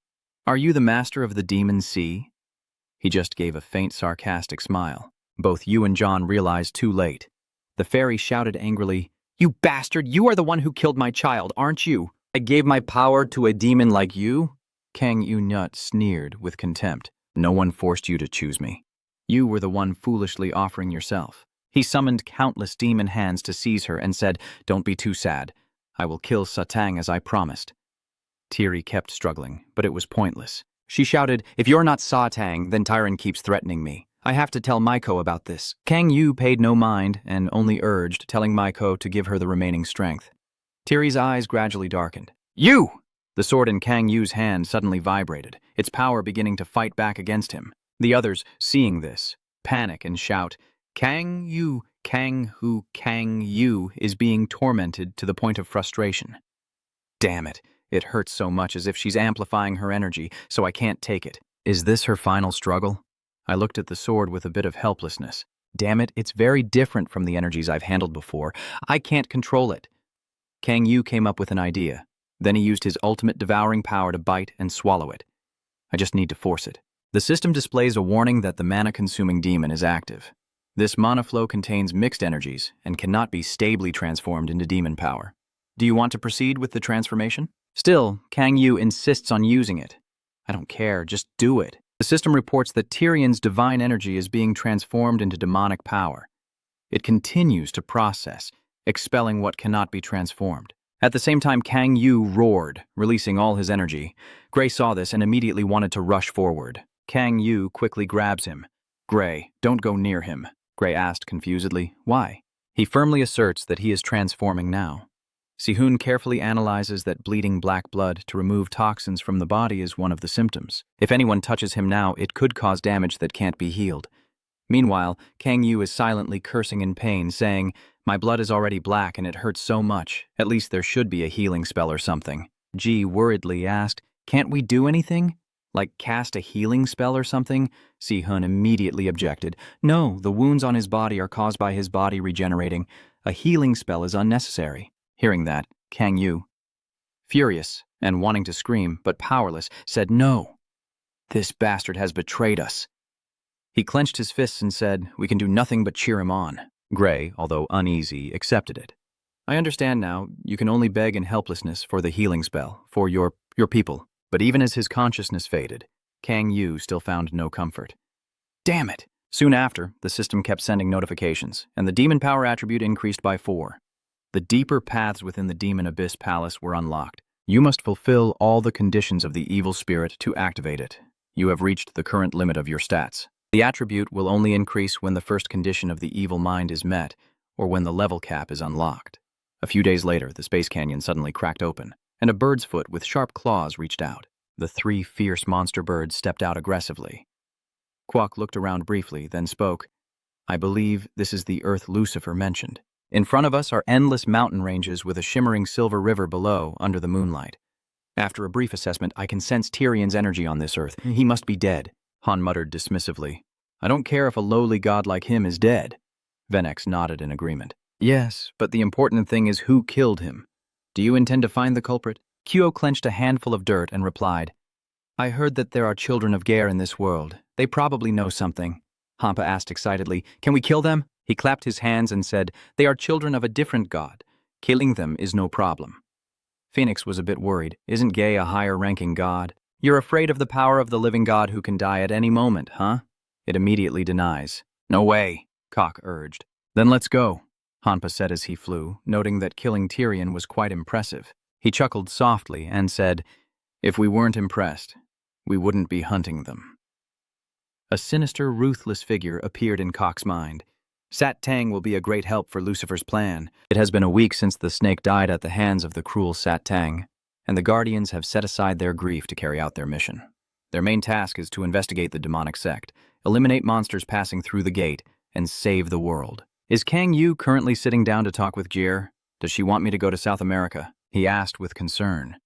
Are you the master of the demon sea? He just gave a faint sarcastic smile. Both you and John realized too late. The fairy shouted angrily, You bastard, you are the one who killed my child, aren't you? I gave my power to a demon like you? Kang Yu Nut sneered with contempt. No one forced you to choose me. You were the one foolishly offering yourself. He summoned countless demon hands to seize her and said, Don't be too sad. I will kill Satang as I promised. Tiri kept struggling, but it was pointless. She shouted, If you're not Satang, then Tyrion keeps threatening me. I have to tell Maiko about this. Kang Yu paid no mind and only urged, telling Maiko to give her the remaining strength. Tiri's eyes gradually darkened. You! The sword in Kang Yu's hand suddenly vibrated, its power beginning to fight back against him. The others, seeing this, panic and shout, Kang Yu is being tormented to the point of frustration. Damn it, it hurts so much as if she's amplifying her energy, so I can't take it. Is this her final struggle? I looked at the sword with a bit of helplessness. Damn it, it's very different from the energies I've handled before. I can't control it. Kang Yu came up with an idea. Then he used his ultimate devouring power to bite and swallow it. I just need to force it. The system displays a warning that the mana-consuming demon is active. This mana flow contains mixed energies and cannot be stably transformed into demon power. Do you want to proceed with the transformation? Still, Kang Yu insists on using it. I don't care, just do it. The system reports that Tyrion's divine energy is being transformed into demonic power. It continues to process, expelling what cannot be transformed. At the same time, Kang Yu roared, releasing all his energy. Gray saw this and immediately wanted to rush forward. Kang Yu quickly grabs him. Gray, don't go near him, Gray asked confusedly. Why? He firmly asserts that he is transforming now. Si-hoon carefully analyzes that bleeding black blood to remove toxins from the body is one of the symptoms. If anyone touches him now, it could cause damage that can't be healed. Meanwhile, Kang Yu is silently cursing in pain, saying, "My blood is already black and it hurts so much. At least there should be a healing spell or something." Ji worriedly asked, "Can't we do anything? Like cast a healing spell or something?" Si-hoon immediately objected. "No, the wounds on his body are caused by his body regenerating. A healing spell is unnecessary." Hearing that, Kang Yu, furious and wanting to scream but powerless, said, "No, this bastard has betrayed us." He clenched his fists and said, "We can do nothing but cheer him on." Gray, although uneasy, accepted it. "I understand now, you can only beg in helplessness for the healing spell, for your people." But even as his consciousness faded, Kang Yu still found no comfort. Damn it! Soon after, the system kept sending notifications, and the demon power attribute increased by 4. The deeper paths within the Demon Abyss Palace were unlocked. You must fulfill all the conditions of the evil spirit to activate it. You have reached the current limit of your stats. The attribute will only increase when the first condition of the evil mind is met, or when the level cap is unlocked. A few days later, the space canyon suddenly cracked open, and a bird's foot with sharp claws reached out. The 3 fierce monster birds stepped out aggressively. Kwok looked around briefly, then spoke. "I believe this is the Earth Lucifer mentioned. In front of us are endless mountain ranges with a shimmering silver river below under the moonlight. After a brief assessment, I can sense Tyrion's energy on this Earth. He must be dead," Han muttered dismissively. "I don't care if a lowly god like him is dead." Venex nodded in agreement. "Yes, but the important thing is who killed him. Do you intend to find the culprit?" Kyo clenched a handful of dirt and replied, "I heard that there are children of Gare in this world. They probably know something." Hampa asked excitedly, "Can we kill them?" He clapped his hands and said, "They are children of a different god. Killing them is no problem." Phoenix was a bit worried. "Isn't Gay a higher-ranking god?" "You're afraid of the power of the living god who can die at any moment, huh?" It immediately denies. "No way," Kok urged. "Then let's go," Hanpa said as he flew, noting that killing Tyrion was quite impressive. He chuckled softly and said, "If we weren't impressed, we wouldn't be hunting them." A sinister, ruthless figure appeared in Kok's mind. Sat Tang will be a great help for Lucifer's plan. It has been a week since the snake died at the hands of the cruel Sat Tang, and the Guardians have set aside their grief to carry out their mission. Their main task is to investigate the demonic sect, eliminate monsters passing through the gate, and save the world. "Is Kang Yu currently sitting down to talk with Jir? Does she want me to go to South America?" he asked with concern.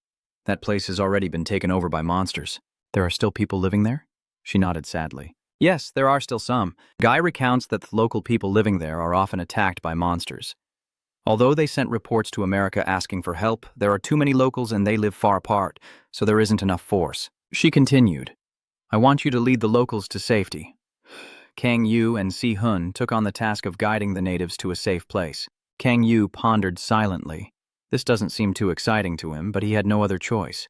"That place has already been taken over by monsters. There are still people living there?" She nodded sadly. "Yes, there are still some. Guy recounts that the local people living there are often attacked by monsters. Although they sent reports to America asking for help, there are too many locals and they live far apart, so there isn't enough force." She continued, "I want you to lead the locals to safety." Kang Yu and Si-hoon took on the task of guiding the natives to a safe place. Kang Yu pondered silently. This doesn't seem too exciting to him, but he had no other choice.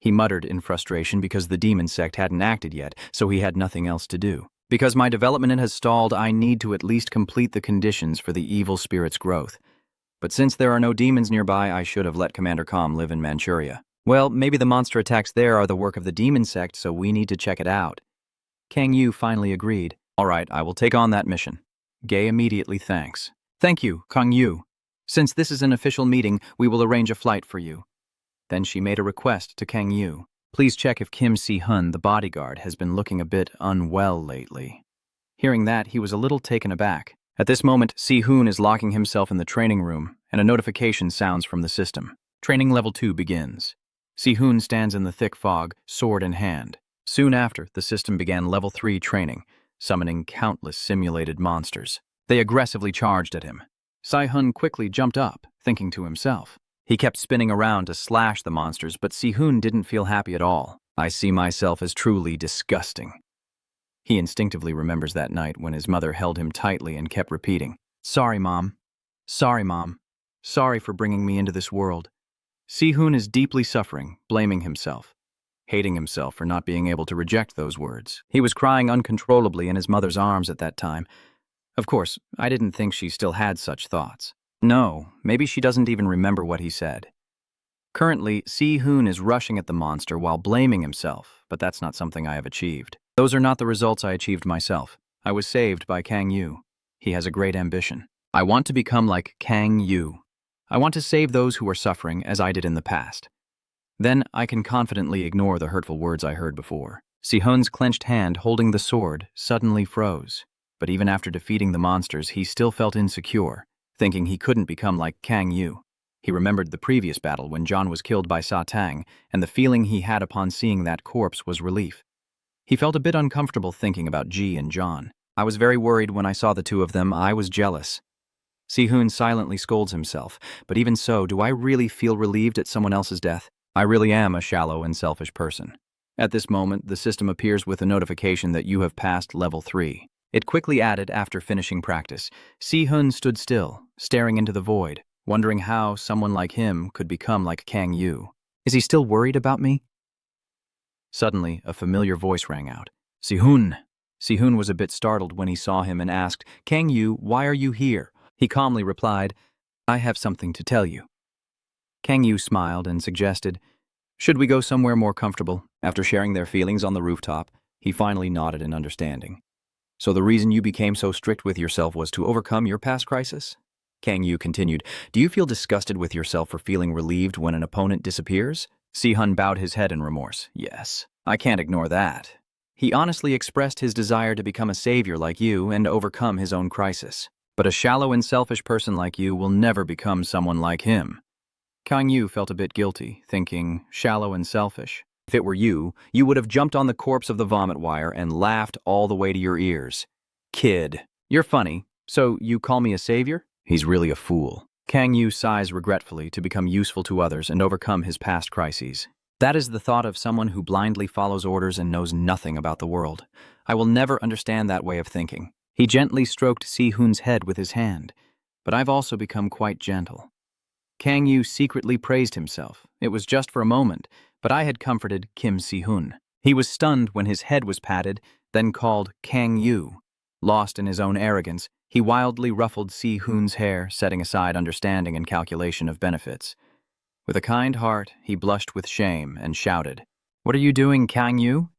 He muttered in frustration because the demon sect hadn't acted yet, so he had nothing else to do. "Because my development has stalled, I need to at least complete the conditions for the evil spirit's growth. But since there are no demons nearby, I should have let Commander Calm live in Manchuria. Well, maybe the monster attacks there are the work of the demon sect, so we need to check it out." Kang Yu finally agreed. "All right, I will take on that mission." Gay immediately thanks. "Thank you, Kang Yu. Since this is an official meeting, we will arrange a flight for you." Then she made a request to Kang Yu. "Please check if Kim Si-hun, the bodyguard, has been looking a bit unwell lately." Hearing that, he was a little taken aback. At this moment, Si-hoon is locking himself in the training room, and a notification sounds from the system. Training Level 2 begins. Si-hoon stands in the thick fog, sword in hand. Soon after, the system began Level 3 training, summoning countless simulated monsters. They aggressively charged at him. Si-hoon quickly jumped up, thinking to himself. He kept spinning around to slash the monsters, but Si-hoon didn't feel happy at all. "I see myself as truly disgusting." He instinctively remembers that night when his mother held him tightly and kept repeating, "Sorry, Mom. Sorry, Mom. Sorry for bringing me into this world." Si-hoon is deeply suffering, blaming himself, hating himself for not being able to reject those words. He was crying uncontrollably in his mother's arms at that time. Of course, I didn't think she still had such thoughts. No, maybe she doesn't even remember what he said. Currently, Si-hoon is rushing at the monster while blaming himself, but that's not something I have achieved. Those are not the results I achieved myself. I was saved by Kang Yu. He has a great ambition. I want to become like Kang Yu. I want to save those who are suffering as I did in the past. Then I can confidently ignore the hurtful words I heard before. Si-hun's clenched hand holding the sword suddenly froze. But even after defeating the monsters, he still felt insecure, thinking he couldn't become like Kang Yu. He remembered the previous battle when John was killed by Sa Tang, and the feeling he had upon seeing that corpse was relief. He felt a bit uncomfortable thinking about Ji and John. I was very worried when I saw the two of them. I was jealous. Si-hun silently scolds himself, but even so, do I really feel relieved at someone else's death? I really am a shallow and selfish person. At this moment, the system appears with a notification that you have passed level 3. It quickly added after finishing practice. Si-hun stood still, staring into the void, wondering how someone like him could become like Kang Yu. Is he still worried about me? Suddenly, a familiar voice rang out. Si-hun! Si-hun was a bit startled when he saw him and asked, Kang Yu, why are you here? He calmly replied, I have something to tell you. Kang Yu smiled and suggested, should we go somewhere more comfortable? After sharing their feelings on the rooftop, he finally nodded in understanding. So the reason you became so strict with yourself was to overcome your past crisis? Kang Yu continued, do you feel disgusted with yourself for feeling relieved when an opponent disappears? Si-hun bowed his head in remorse. Yes, I can't ignore that. He honestly expressed his desire to become a savior like you and overcome his own crisis. But a shallow and selfish person like you will never become someone like him. Kang Yu felt a bit guilty, thinking, shallow and selfish. If it were you, you would have jumped on the corpse of the vomit wire and laughed all the way to your ears. Kid, you're funny, so you call me a savior? He's really a fool. Kang Yu sighs regretfully to become useful to others and overcome his past crises. That is the thought of someone who blindly follows orders and knows nothing about the world. I will never understand that way of thinking. He gently stroked Si-hun's head with his hand, but I've also become quite gentle. Kang Yu secretly praised himself. It was just for a moment, but I had comforted Kim Si-hun. He was stunned when his head was patted, then called Kang Yu. Lost in his own arrogance, he wildly ruffled Si-hun's hair, setting aside understanding and calculation of benefits. With a kind heart, he blushed with shame and shouted, What are you doing, Kang Yu?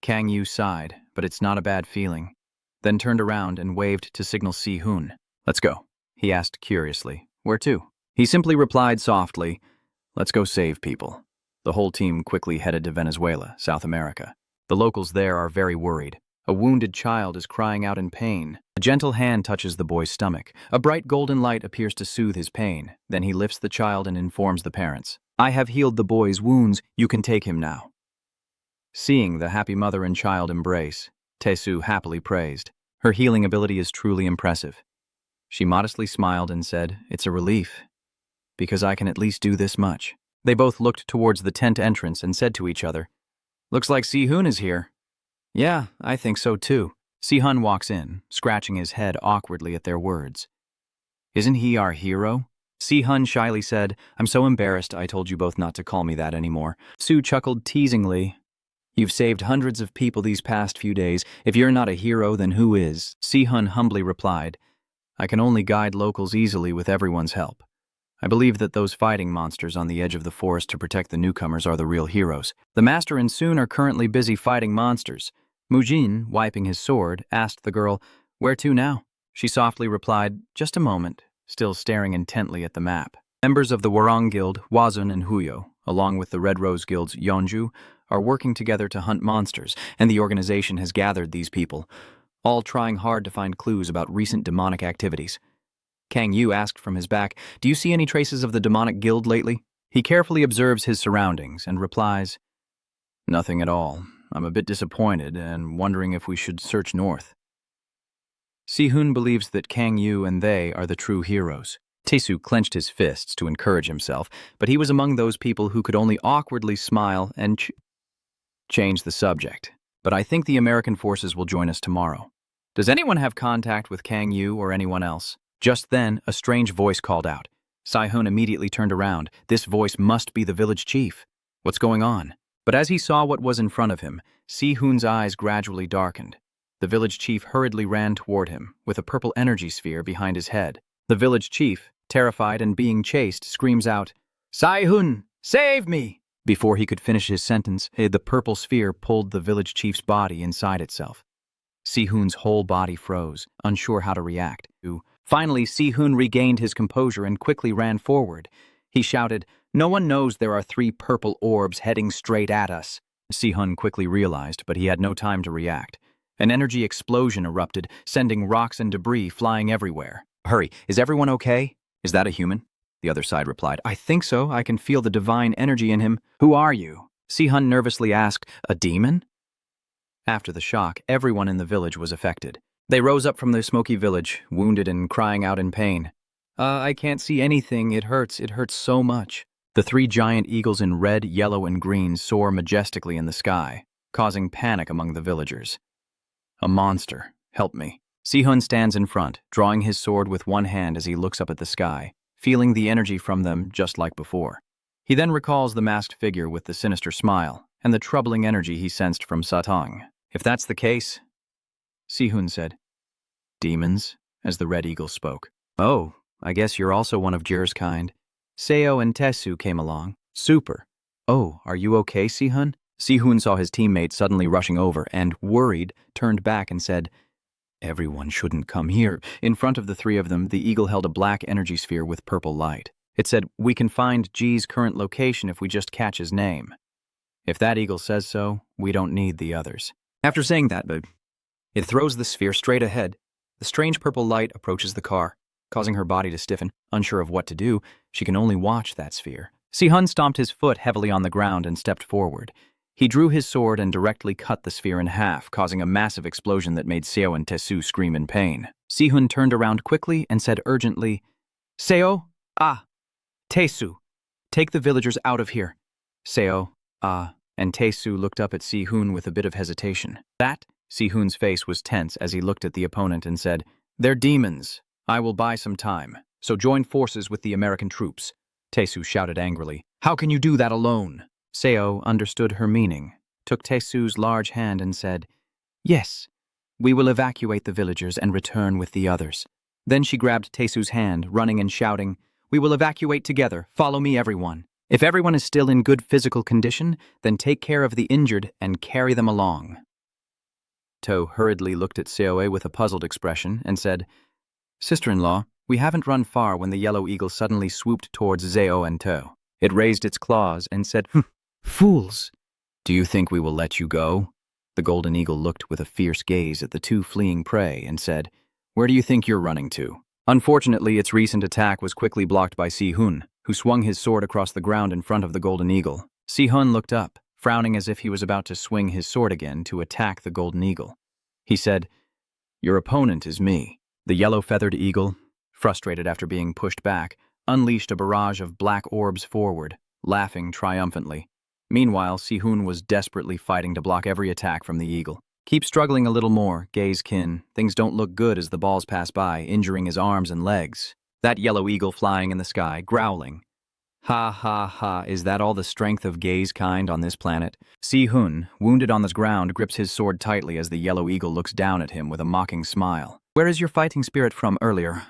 Kang Yu sighed, but it's not a bad feeling, then turned around and waved to signal Si-hun. Let's go, he asked curiously. Where to? He simply replied softly, Let's go save people. The whole team quickly headed to Venezuela, South America. The locals there are very worried. A wounded child is crying out in pain. A gentle hand touches the boy's stomach. A bright golden light appears to soothe his pain. Then he lifts the child and informs the parents. I have healed the boy's wounds. You can take him now. Seeing the happy mother and child embrace, Tae-soo happily praised. Her healing ability is truly impressive. She modestly smiled and said, It's a relief, because I can at least do this much. They both looked towards the tent entrance and said to each other, Looks like Si-hun is here. Yeah, I think so too. Si-hun walks in, scratching his head awkwardly at their words. Isn't he our hero? Si-hun shyly said, I'm so embarrassed I told you both not to call me that anymore. Sue chuckled teasingly. You've saved hundreds of people these past few days. If you're not a hero, then who is? Si-hun humbly replied, I can only guide locals easily with everyone's help. I believe that those fighting monsters on the edge of the forest to protect the newcomers are the real heroes. The master and Soon are currently busy fighting monsters. Mujin, wiping his sword, asked the girl, Where to now? She softly replied, Just a moment, still staring intently at the map. Members of the Warong Guild, Wazun and Huyo, along with the Red Rose Guild's Yeonju, are working together to hunt monsters, and the organization has gathered these people, all trying hard to find clues about recent demonic activities. Kang Yu asked from his back, Do you see any traces of the demonic guild lately? He carefully observes his surroundings and replies, Nothing at all. I'm a bit disappointed and wondering if we should search north. Si-hun believes that Kang Yu and they are the true heroes. Tae-soo clenched his fists to encourage himself, but he was among those people who could only awkwardly smile and change the subject. But I think the American forces will join us tomorrow. Does anyone have contact with Kang Yu or anyone else? Just then, a strange voice called out. Si-hun immediately turned around. This voice must be the village chief. What's going on? But as he saw what was in front of him, Si-hun's eyes gradually darkened. The village chief hurriedly ran toward him, with a purple energy sphere behind his head. The village chief, terrified and being chased, screams out, Si-hun, save me! Before he could finish his sentence, the purple sphere pulled the village chief's body inside itself. Si-hoon's whole body froze, unsure how to react. Finally, Si-hoon regained his composure and quickly ran forward. He shouted, "No one knows there are 3 purple orbs heading straight at us." Si-hoon quickly realized, but he had no time to react. An energy explosion erupted, sending rocks and debris flying everywhere. Hurry, is everyone okay? Is that a human? The other side replied, I think so. I can feel the divine energy in him. Who are you? Si-hoon nervously asked, a demon? After the shock, everyone in the village was affected. They rose up from their smoky village, wounded and crying out in pain. I can't see anything. It hurts so much. The 3 giant eagles in red, yellow, and green soar majestically in the sky, causing panic among the villagers. A monster. Help me. Si-hoon stands in front, drawing his sword with one hand as he looks up at the sky, feeling the energy from them just like before. He then recalls the masked figure with the sinister smile and the troubling energy he sensed from Satang. If that's the case, Si-hoon said, demons, as the red eagle spoke. Oh, I guess you're also one of Jir's kind. Seo and Tesu came along. Super. Oh, are you okay, Si-hoon? Si-hoon saw his teammate suddenly rushing over and, worried, turned back and said, everyone shouldn't come here. In front of the 3 of them, the eagle held a black energy sphere with purple light. It said, we can find Ji's current location if we just catch his name. If that eagle says so, we don't need the others. After saying that, it throws the sphere straight ahead. The strange purple light approaches the car, causing her body to stiffen. Unsure of what to do, she can only watch that sphere. Si-hoon stomped his foot heavily on the ground and stepped forward. He drew his sword and directly cut the sphere in half, causing a massive explosion that made Seo and Tesu scream in pain. Si-hoon turned around quickly and said urgently, Seo, Tesu, take the villagers out of here. Seo, and Tesu looked up at Si-hoon with a bit of hesitation. Si-hoon's face was tense as he looked at the opponent and said, they're demons. I will buy some time, so join forces with the American troops. Tesu shouted angrily, how can you do that alone? Seo understood her meaning, took Tesu's large hand and said, yes, we will evacuate the villagers and return with the others. Then she grabbed Tesu's hand, running and shouting, we will evacuate together, follow me everyone. If everyone is still in good physical condition, then take care of the injured and carry them along. To hurriedly looked at Seoe with a puzzled expression and said, sister-in-law, we haven't run far when the yellow eagle suddenly swooped towards Zeo and To. It raised its claws and said, fools! Do you think we will let you go? The golden eagle looked with a fierce gaze at the 2 fleeing prey and said, where do you think you're running to? Unfortunately, its recent attack was quickly blocked by Si-hoon, who swung his sword across the ground in front of the golden eagle. Si-hoon looked up, frowning as if he was about to swing his sword again to attack the golden eagle. He said, your opponent is me. The yellow-feathered eagle, frustrated after being pushed back, unleashed a barrage of black orbs forward, laughing triumphantly. Meanwhile, Si-hoon was desperately fighting to block every attack from the eagle. Keep struggling a little more, gaze kin. Things don't look good as the balls pass by, injuring his arms and legs. That yellow eagle flying in the sky, growling. Ha ha ha, is that all the strength of gaze kind on this planet? Si-hoon, wounded on the ground, grips his sword tightly as the yellow eagle looks down at him with a mocking smile. Where is your fighting spirit from earlier?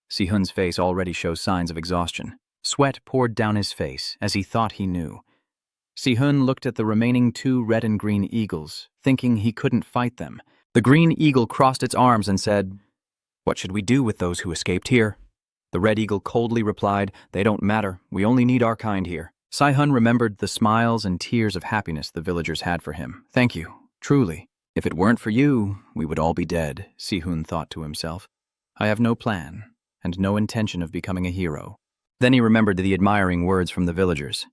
Si-hoon's face already shows signs of exhaustion. Sweat poured down his face as he thought he knew. Si-hoon looked at the remaining 2 red and green eagles, thinking he couldn't fight them. The green eagle crossed its arms and said, what should we do with those who escaped here? The red eagle coldly replied, they don't matter, we only need our kind here. Si-hoon remembered the smiles and tears of happiness the villagers had for him. Thank you, truly. If it weren't for you, we would all be dead, Si-hoon thought to himself. I have no plan, and no intention of becoming a hero. Then he remembered the admiring words from the villagers.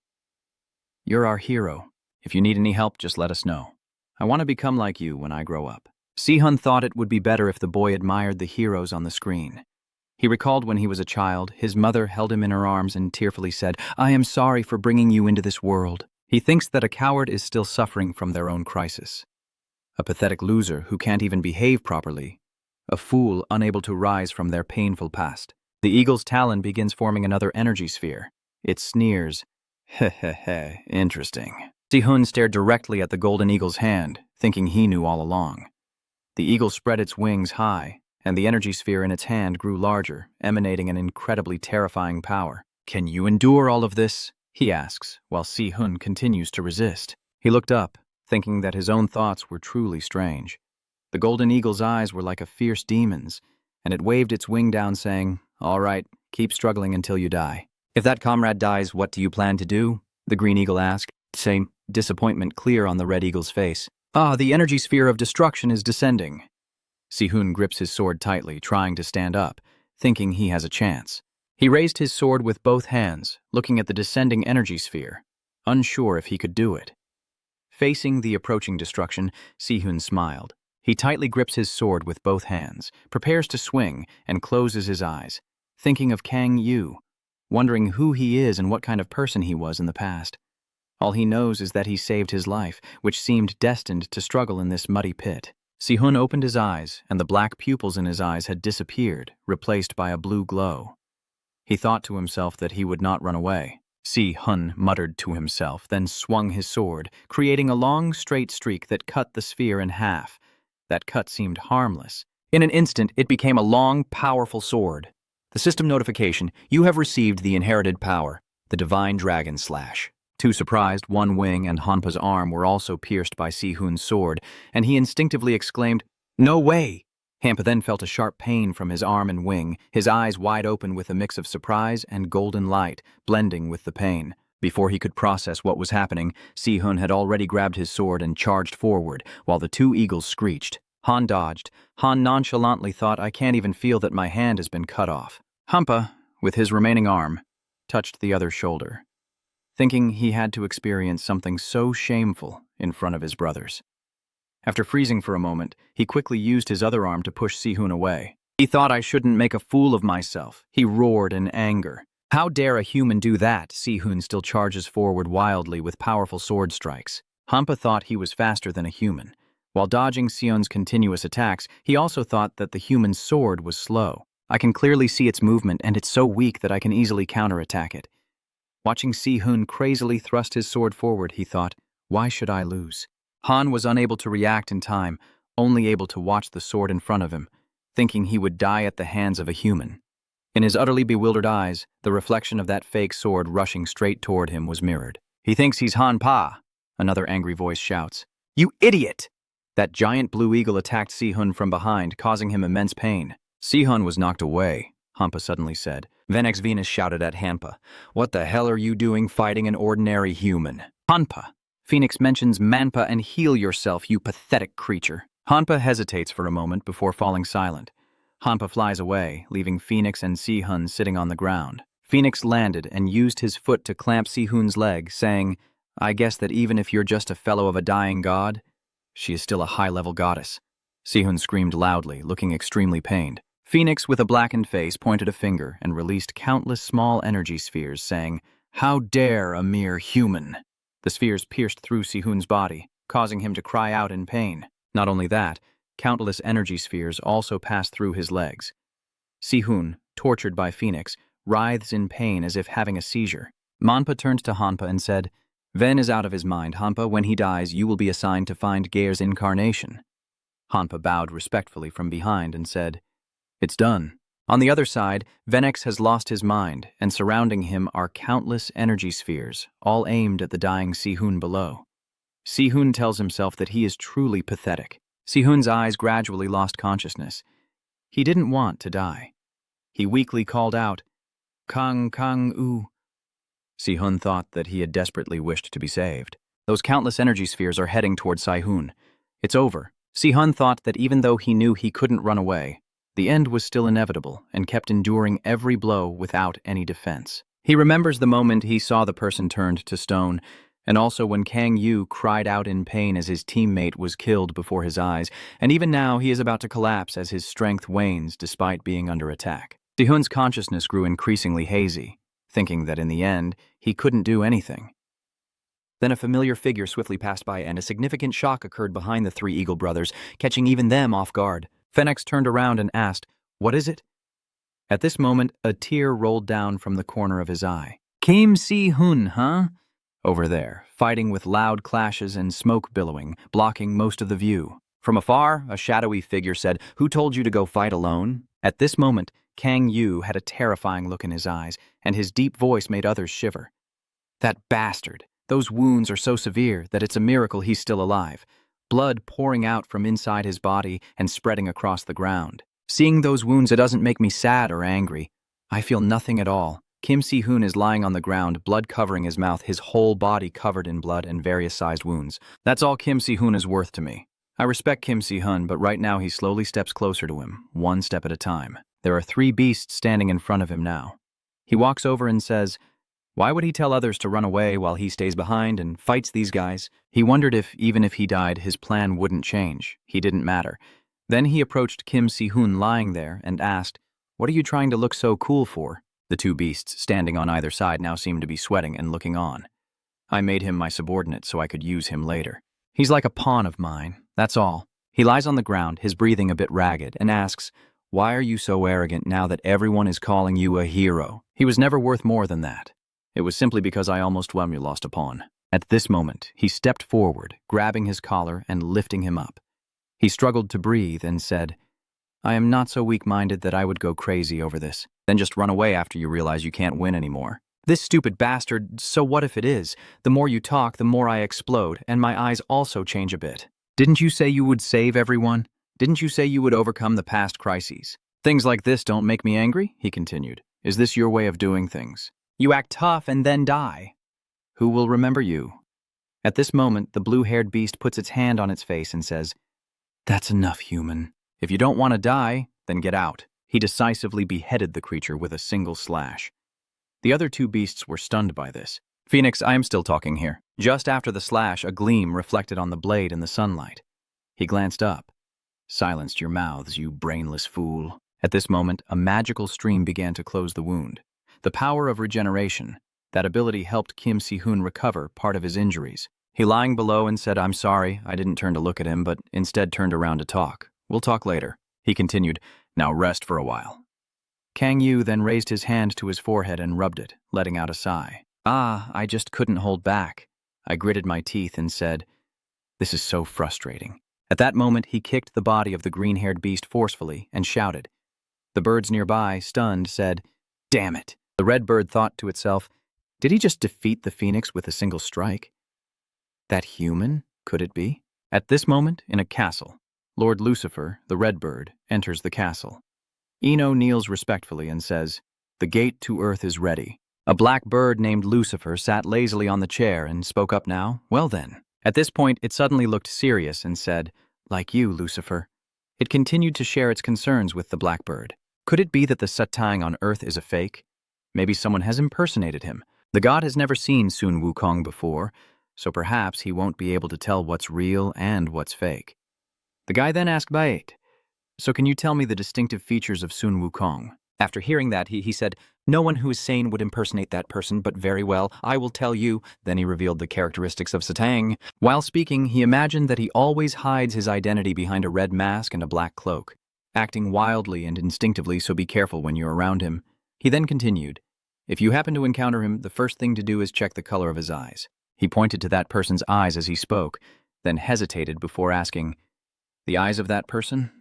You're our hero. If you need any help, just let us know. I want to become like you when I grow up. Si-hoon thought it would be better if the boy admired the heroes on the screen. He recalled when he was a child, his mother held him in her arms and tearfully said, I am sorry for bringing you into this world. He thinks that a coward is still suffering from their own crisis. A pathetic loser who can't even behave properly. A fool unable to rise from their painful past. The eagle's talon begins forming another energy sphere. It sneers, heh, interesting. Si-hoon stared directly at the golden eagle's hand, thinking he knew all along. The eagle spread its wings high, and the energy sphere in its hand grew larger, emanating an incredibly terrifying power. Can you endure all of this? he asks, while Si-hun continues to resist. He looked up, thinking that his own thoughts were truly strange. The golden eagle's eyes were like a fierce demon's, and it waved its wing down saying, "All right, keep struggling until you die." If that comrade dies, what do you plan to do? The green eagle asked, saying, disappointment clear on the red eagle's face. The energy sphere of destruction is descending. Si-hun grips his sword tightly, trying to stand up, thinking he has a chance. He raised his sword with both hands, looking at the descending energy sphere, unsure if he could do it. Facing the approaching destruction, Si-hun smiled. He tightly grips his sword with both hands, prepares to swing, and closes his eyes, thinking of Kang Yu, wondering who he is and what kind of person he was in the past. All he knows is that he saved his life, which seemed destined to struggle in this muddy pit. Si-hun opened his eyes, and the black pupils in his eyes had disappeared, replaced by a blue glow. He thought to himself that he would not run away. Si-hun muttered to himself, then swung his sword, creating a long, straight streak that cut the sphere in half. That cut seemed harmless. In an instant, it became a long, powerful sword. The system notification: you have received the inherited power, the Divine Dragon Slash. Too surprised, one wing and Hanpa's arm were also pierced by Si-hun's sword, and he instinctively exclaimed, "No way!" Hanpa then felt a sharp pain from his arm and wing, his eyes wide open with a mix of surprise and golden light, blending with the pain. Before he could process what was happening, Si-hun had already grabbed his sword and charged forward, while the two eagles screeched. Han dodged. Han nonchalantly thought, "I can't even feel that my hand has been cut off." Hanpa, with his remaining arm, touched the other's shoulder, thinking he had to experience something so shameful in front of his brothers. After freezing for a moment, he quickly used his other arm to push Si-hun away. "He thought I shouldn't make a fool of myself," he roared in anger. "How dare a human do that?" Si-hun still charges forward wildly with powerful sword strikes. Hanpa thought he was faster than a human. While dodging Si-hun's continuous attacks, he also thought that the human's sword was slow. "I can clearly see its movement, and it's so weak that I can easily counterattack it." Watching Si-hun crazily thrust his sword forward, he thought, "Why should I lose?" Han was unable to react in time, only able to watch the sword in front of him, thinking he would die at the hands of a human. In his utterly bewildered eyes, the reflection of that fake sword rushing straight toward him was mirrored. "He thinks he's Han Pa," another angry voice shouts. "You idiot!" That giant blue eagle attacked Si-hun from behind, causing him immense pain. Si-hun was knocked away, Hanpa suddenly said. Venex Venus shouted at Hanpa, "What the hell are you doing fighting an ordinary human?" "Hanpa, Phoenix mentions Manpa and heal yourself, you pathetic creature." Hanpa hesitates for a moment before falling silent. Hanpa flies away, leaving Phoenix and Si-hun sitting on the ground. Phoenix landed and used his foot to clamp Si-hun's leg, saying, "I guess that even if you're just a fellow of a dying god, she is still a high-level goddess." Si-hun screamed loudly, looking extremely pained. Phoenix, with a blackened face, pointed a finger and released countless small energy spheres, saying, "How dare a mere human?" The spheres pierced through Si-hun's body, causing him to cry out in pain. Not only that, countless energy spheres also passed through his legs. Si-hun, tortured by Phoenix, writhes in pain as if having a seizure. Manpa turned to Hanpa and said, "Ven is out of his mind, Hanpa. When he dies, you will be assigned to find Geir's incarnation." Hanpa bowed respectfully from behind and said, "It's done." On the other side, Venex has lost his mind, and surrounding him are countless energy spheres, all aimed at the dying Si-hun below. Si-hun tells himself that he is truly pathetic. Si-hun's eyes gradually lost consciousness. He didn't want to die. He weakly called out, "Kang, Kang, oo." Si-hun thought that he had desperately wished to be saved. Those countless energy spheres are heading toward Si-hun. It's over. Si-hun thought that even though he knew he couldn't run away, the end was still inevitable and kept enduring every blow without any defense. He remembers the moment he saw the person turned to stone, and also when Kang Yu cried out in pain as his teammate was killed before his eyes, and even now he is about to collapse as his strength wanes despite being under attack. Si-hun's consciousness grew increasingly hazy, thinking that in the end, he couldn't do anything. Then a familiar figure swiftly passed by, and a significant shock occurred behind the three Eagle brothers, catching even them off guard. Phoenix turned around and asked, "What is it?" At this moment, a tear rolled down from the corner of his eye. "Kim Si-hun, huh?" Over there, fighting with loud clashes and smoke billowing, blocking most of the view. From afar, a shadowy figure said, "Who told you to go fight alone?" At this moment, Kang Yu had a terrifying look in his eyes, and his deep voice made others shiver. That bastard. Those wounds are so severe that it's a miracle he's still alive. Blood pouring out from inside his body and spreading across the ground. Seeing those wounds, it doesn't make me sad or angry. I feel nothing at all. Kim Si-hoon is lying on the ground, blood covering his mouth, his whole body covered in blood and various sized wounds. That's all Kim Si-hoon is worth to me. I respect Kim Si-hoon, but right now he slowly steps closer to him, one step at a time. There are 3 beasts standing in front of him now. He walks over and says, why would he tell others to run away while he stays behind and fights these guys? He wondered if, even if he died, his plan wouldn't change. He didn't matter. Then he approached Kim Si-hoon lying there and asked, what are you trying to look so cool for? The 2 beasts standing on either side now seemed to be sweating and looking on. I made him my subordinate so I could use him later. He's like a pawn of mine, that's all. He lies on the ground, his breathing a bit ragged, and asks, why are you so arrogant now that everyone is calling you a hero? He was never worth more than that. It was simply because I almost lost a pawn. At this moment, he stepped forward, grabbing his collar and lifting him up. He struggled to breathe and said, I am not so weak-minded that I would go crazy over this. Then just run away after you realize you can't win anymore. This stupid bastard, so what if it is? The more you talk, the more I explode, and my eyes also change a bit. Didn't you say you would save everyone? Didn't you say you would overcome the past crises? Things like this don't make me angry, he continued. Is this your way of doing things? You act tough and then die. Who will remember you? At this moment, the blue-haired beast puts its hand on its face and says, that's enough, human. If you don't want to die, then get out. He decisively beheaded the creature with a single slash. The other 2 beasts were stunned by this. Phoenix, I am still talking here. Just after the slash, a gleam reflected on the blade in the sunlight. He glanced up. Silenced your mouths, you brainless fool. At this moment, a magical stream began to close the wound. The power of regeneration, that ability helped Kim Si-hoon recover part of his injuries. He lying below and said, I'm sorry, I didn't turn to look at him, but instead turned around to talk. We'll talk later. He continued, now rest for a while. Kang Yu then raised his hand to his forehead and rubbed it, letting out a sigh. I just couldn't hold back. I gritted my teeth and said, this is so frustrating. At that moment, he kicked the body of the green-haired beast forcefully and shouted. The birds nearby, stunned, said, damn it. The red bird thought to itself, did he just defeat the phoenix with a single strike? That human, could it be? At this moment, in a castle, Lord Lucifer, the red bird, enters the castle. Eno kneels respectfully and says, the gate to earth is ready. A black bird named Lucifer sat lazily on the chair and spoke up now. Well then. At this point, it suddenly looked serious and said, like you, Lucifer. It continued to share its concerns with the black bird. Could it be that the Satang on earth is a fake? Maybe someone has impersonated him. The god has never seen Sun Wukong before, so perhaps he won't be able to tell what's real and what's fake. The guy then asked Bait, so can you tell me the distinctive features of Sun Wukong? After hearing that, he said, no one who is sane would impersonate that person, but very well, I will tell you. Then he revealed the characteristics of Satang. While speaking, he imagined that he always hides his identity behind a red mask and a black cloak, acting wildly and instinctively, so be careful when you're around him. He then continued, if you happen to encounter him, the first thing to do is check the color of his eyes. He pointed to that person's eyes as he spoke, then hesitated before asking, the eyes of that person?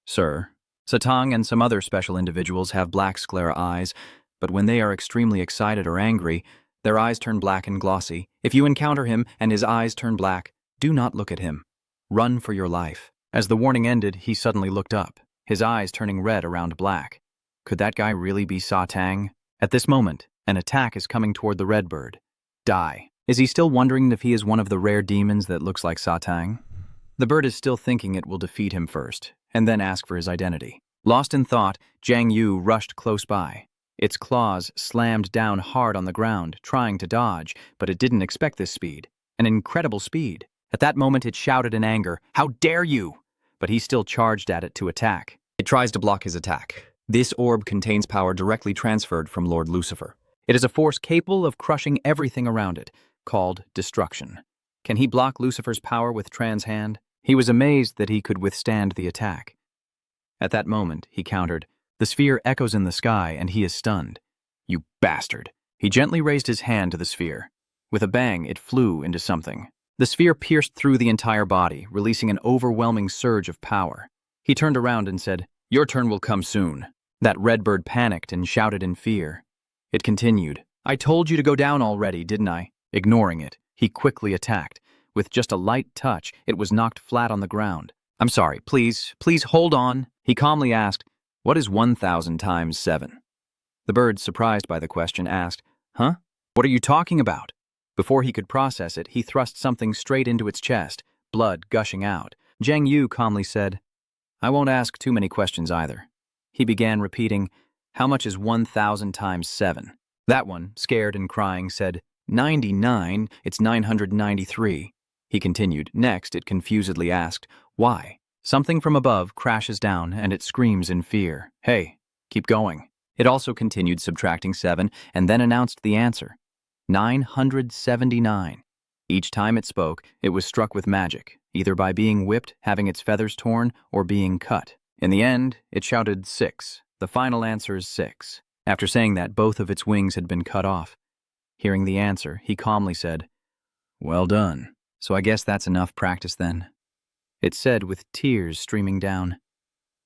Sir, Satang and some other special individuals have black sclera eyes, but when they are extremely excited or angry, their eyes turn black and glossy. If you encounter him and his eyes turn black, do not look at him. Run for your life. As the warning ended, he suddenly looked up, his eyes turning red around black. Could that guy really be Satang? At this moment, an attack is coming toward the red bird. Die. Is he still wondering if he is one of the rare demons that looks like Satang? The bird is still thinking it will defeat him first, and then ask for his identity. Lost in thought, Jiang Yu rushed close by. Its claws slammed down hard on the ground, trying to dodge, but it didn't expect this speed. An incredible speed. At that moment, it shouted in anger, how dare you! But he still charged at it to attack. It tries to block his attack. This orb contains power directly transferred from Lord Lucifer. It is a force capable of crushing everything around it, called destruction. Can he block Lucifer's power with Tran's hand? He was amazed that he could withstand the attack. At that moment, he countered, the sphere echoes in the sky and he is stunned. You bastard. He gently raised his hand to the sphere. With a bang, it flew into something. The sphere pierced through the entire body, releasing an overwhelming surge of power. He turned around and said, your turn will come soon. That red bird panicked and shouted in fear. It continued, I told you to go down already, didn't I? Ignoring it, he quickly attacked. With just a light touch, it was knocked flat on the ground. I'm sorry, please hold on. He calmly asked, what is 1,000 times 7? The bird, surprised by the question, asked, huh? What are you talking about? Before he could process it, he thrust something straight into its chest, blood gushing out. Zhang Yu calmly said, I won't ask too many questions either. He began repeating, how much is 1,000 times 7? That one, scared and crying, said, 99, it's 993. He continued. Next, it confusedly asked, why? Something from above crashes down and it screams in fear. Hey, keep going. It also continued subtracting 7 and then announced the answer. 979. Each time it spoke, it was struck with magic, either by being whipped, having its feathers torn, or being cut. In the end, it shouted 6. The final answer is 6. After saying that, both of its wings had been cut off. Hearing the answer, he calmly said, well done. So I guess that's enough practice then. It said with tears streaming down.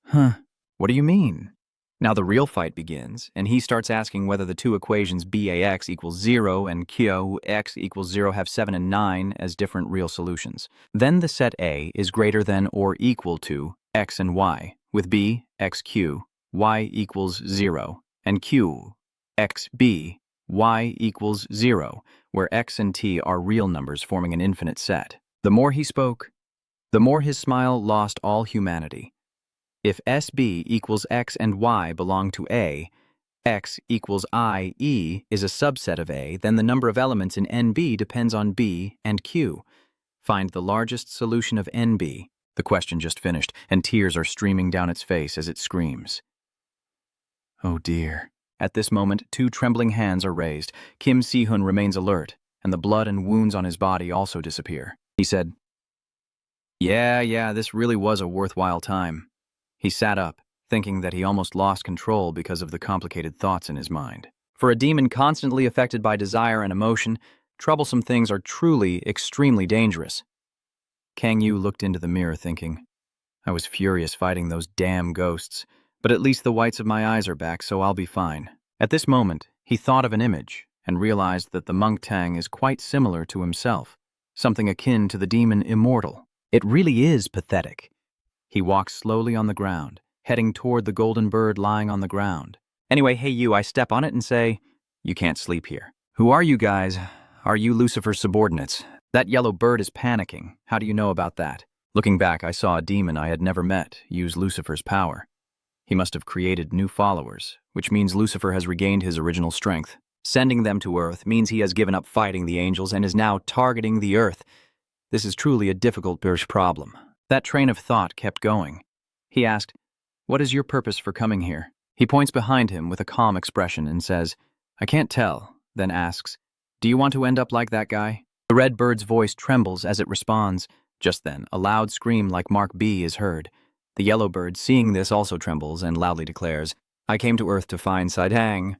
Huh, what do you mean? Now the real fight begins, and he starts asking whether the two equations BAX equals 0 and QX equals 0 have 7 and 9 as different real solutions. Then the set A is greater than or equal to X and Y, with B, XQ, Y equals 0, and Q, XB, Y equals 0, where X and T are real numbers forming an infinite set. The more he spoke, the more his smile lost all humanity. If SB equals X and Y belong to A, X equals IE is a subset of A, then the number of elements in NB depends on B and Q. Find the largest solution of NB. The question just finished, and tears are streaming down its face as it screams. Oh dear. At this moment, 2 trembling hands are raised. Kim Si-hun remains alert, and the blood and wounds on his body also disappear. He said, Yeah, this really was a worthwhile time. He sat up, thinking that he almost lost control because of the complicated thoughts in his mind. For a demon constantly affected by desire and emotion, troublesome things are truly extremely dangerous. Kang Yu looked into the mirror thinking, I was furious fighting those damn ghosts, but at least the whites of my eyes are back, so I'll be fine. At this moment, he thought of an image and realized that the monk Tang is quite similar to himself, something akin to the demon Immortal. It really is pathetic. He walks slowly on the ground, heading toward the golden bird lying on the ground. Anyway, hey you, I step on it and say, you can't sleep here. Who are you guys? Are you Lucifer's subordinates? That yellow bird is panicking. How do you know about that? Looking back, I saw a demon I had never met use Lucifer's power. He must have created new followers, which means Lucifer has regained his original strength. Sending them to Earth means he has given up fighting the angels and is now targeting the Earth. This is truly a difficult problem. That train of thought kept going. He asked, what is your purpose for coming here? He points behind him with a calm expression and says, I can't tell, then asks, do you want to end up like that guy? The red bird's voice trembles as it responds. Just then, a loud scream like Mark B is heard. The yellow bird, seeing this, also trembles and loudly declares, I came to Earth to find Saidang.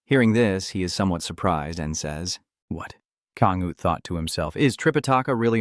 Hearing this, he is somewhat surprised and says, what? Kang thought to himself, is Tripitaka really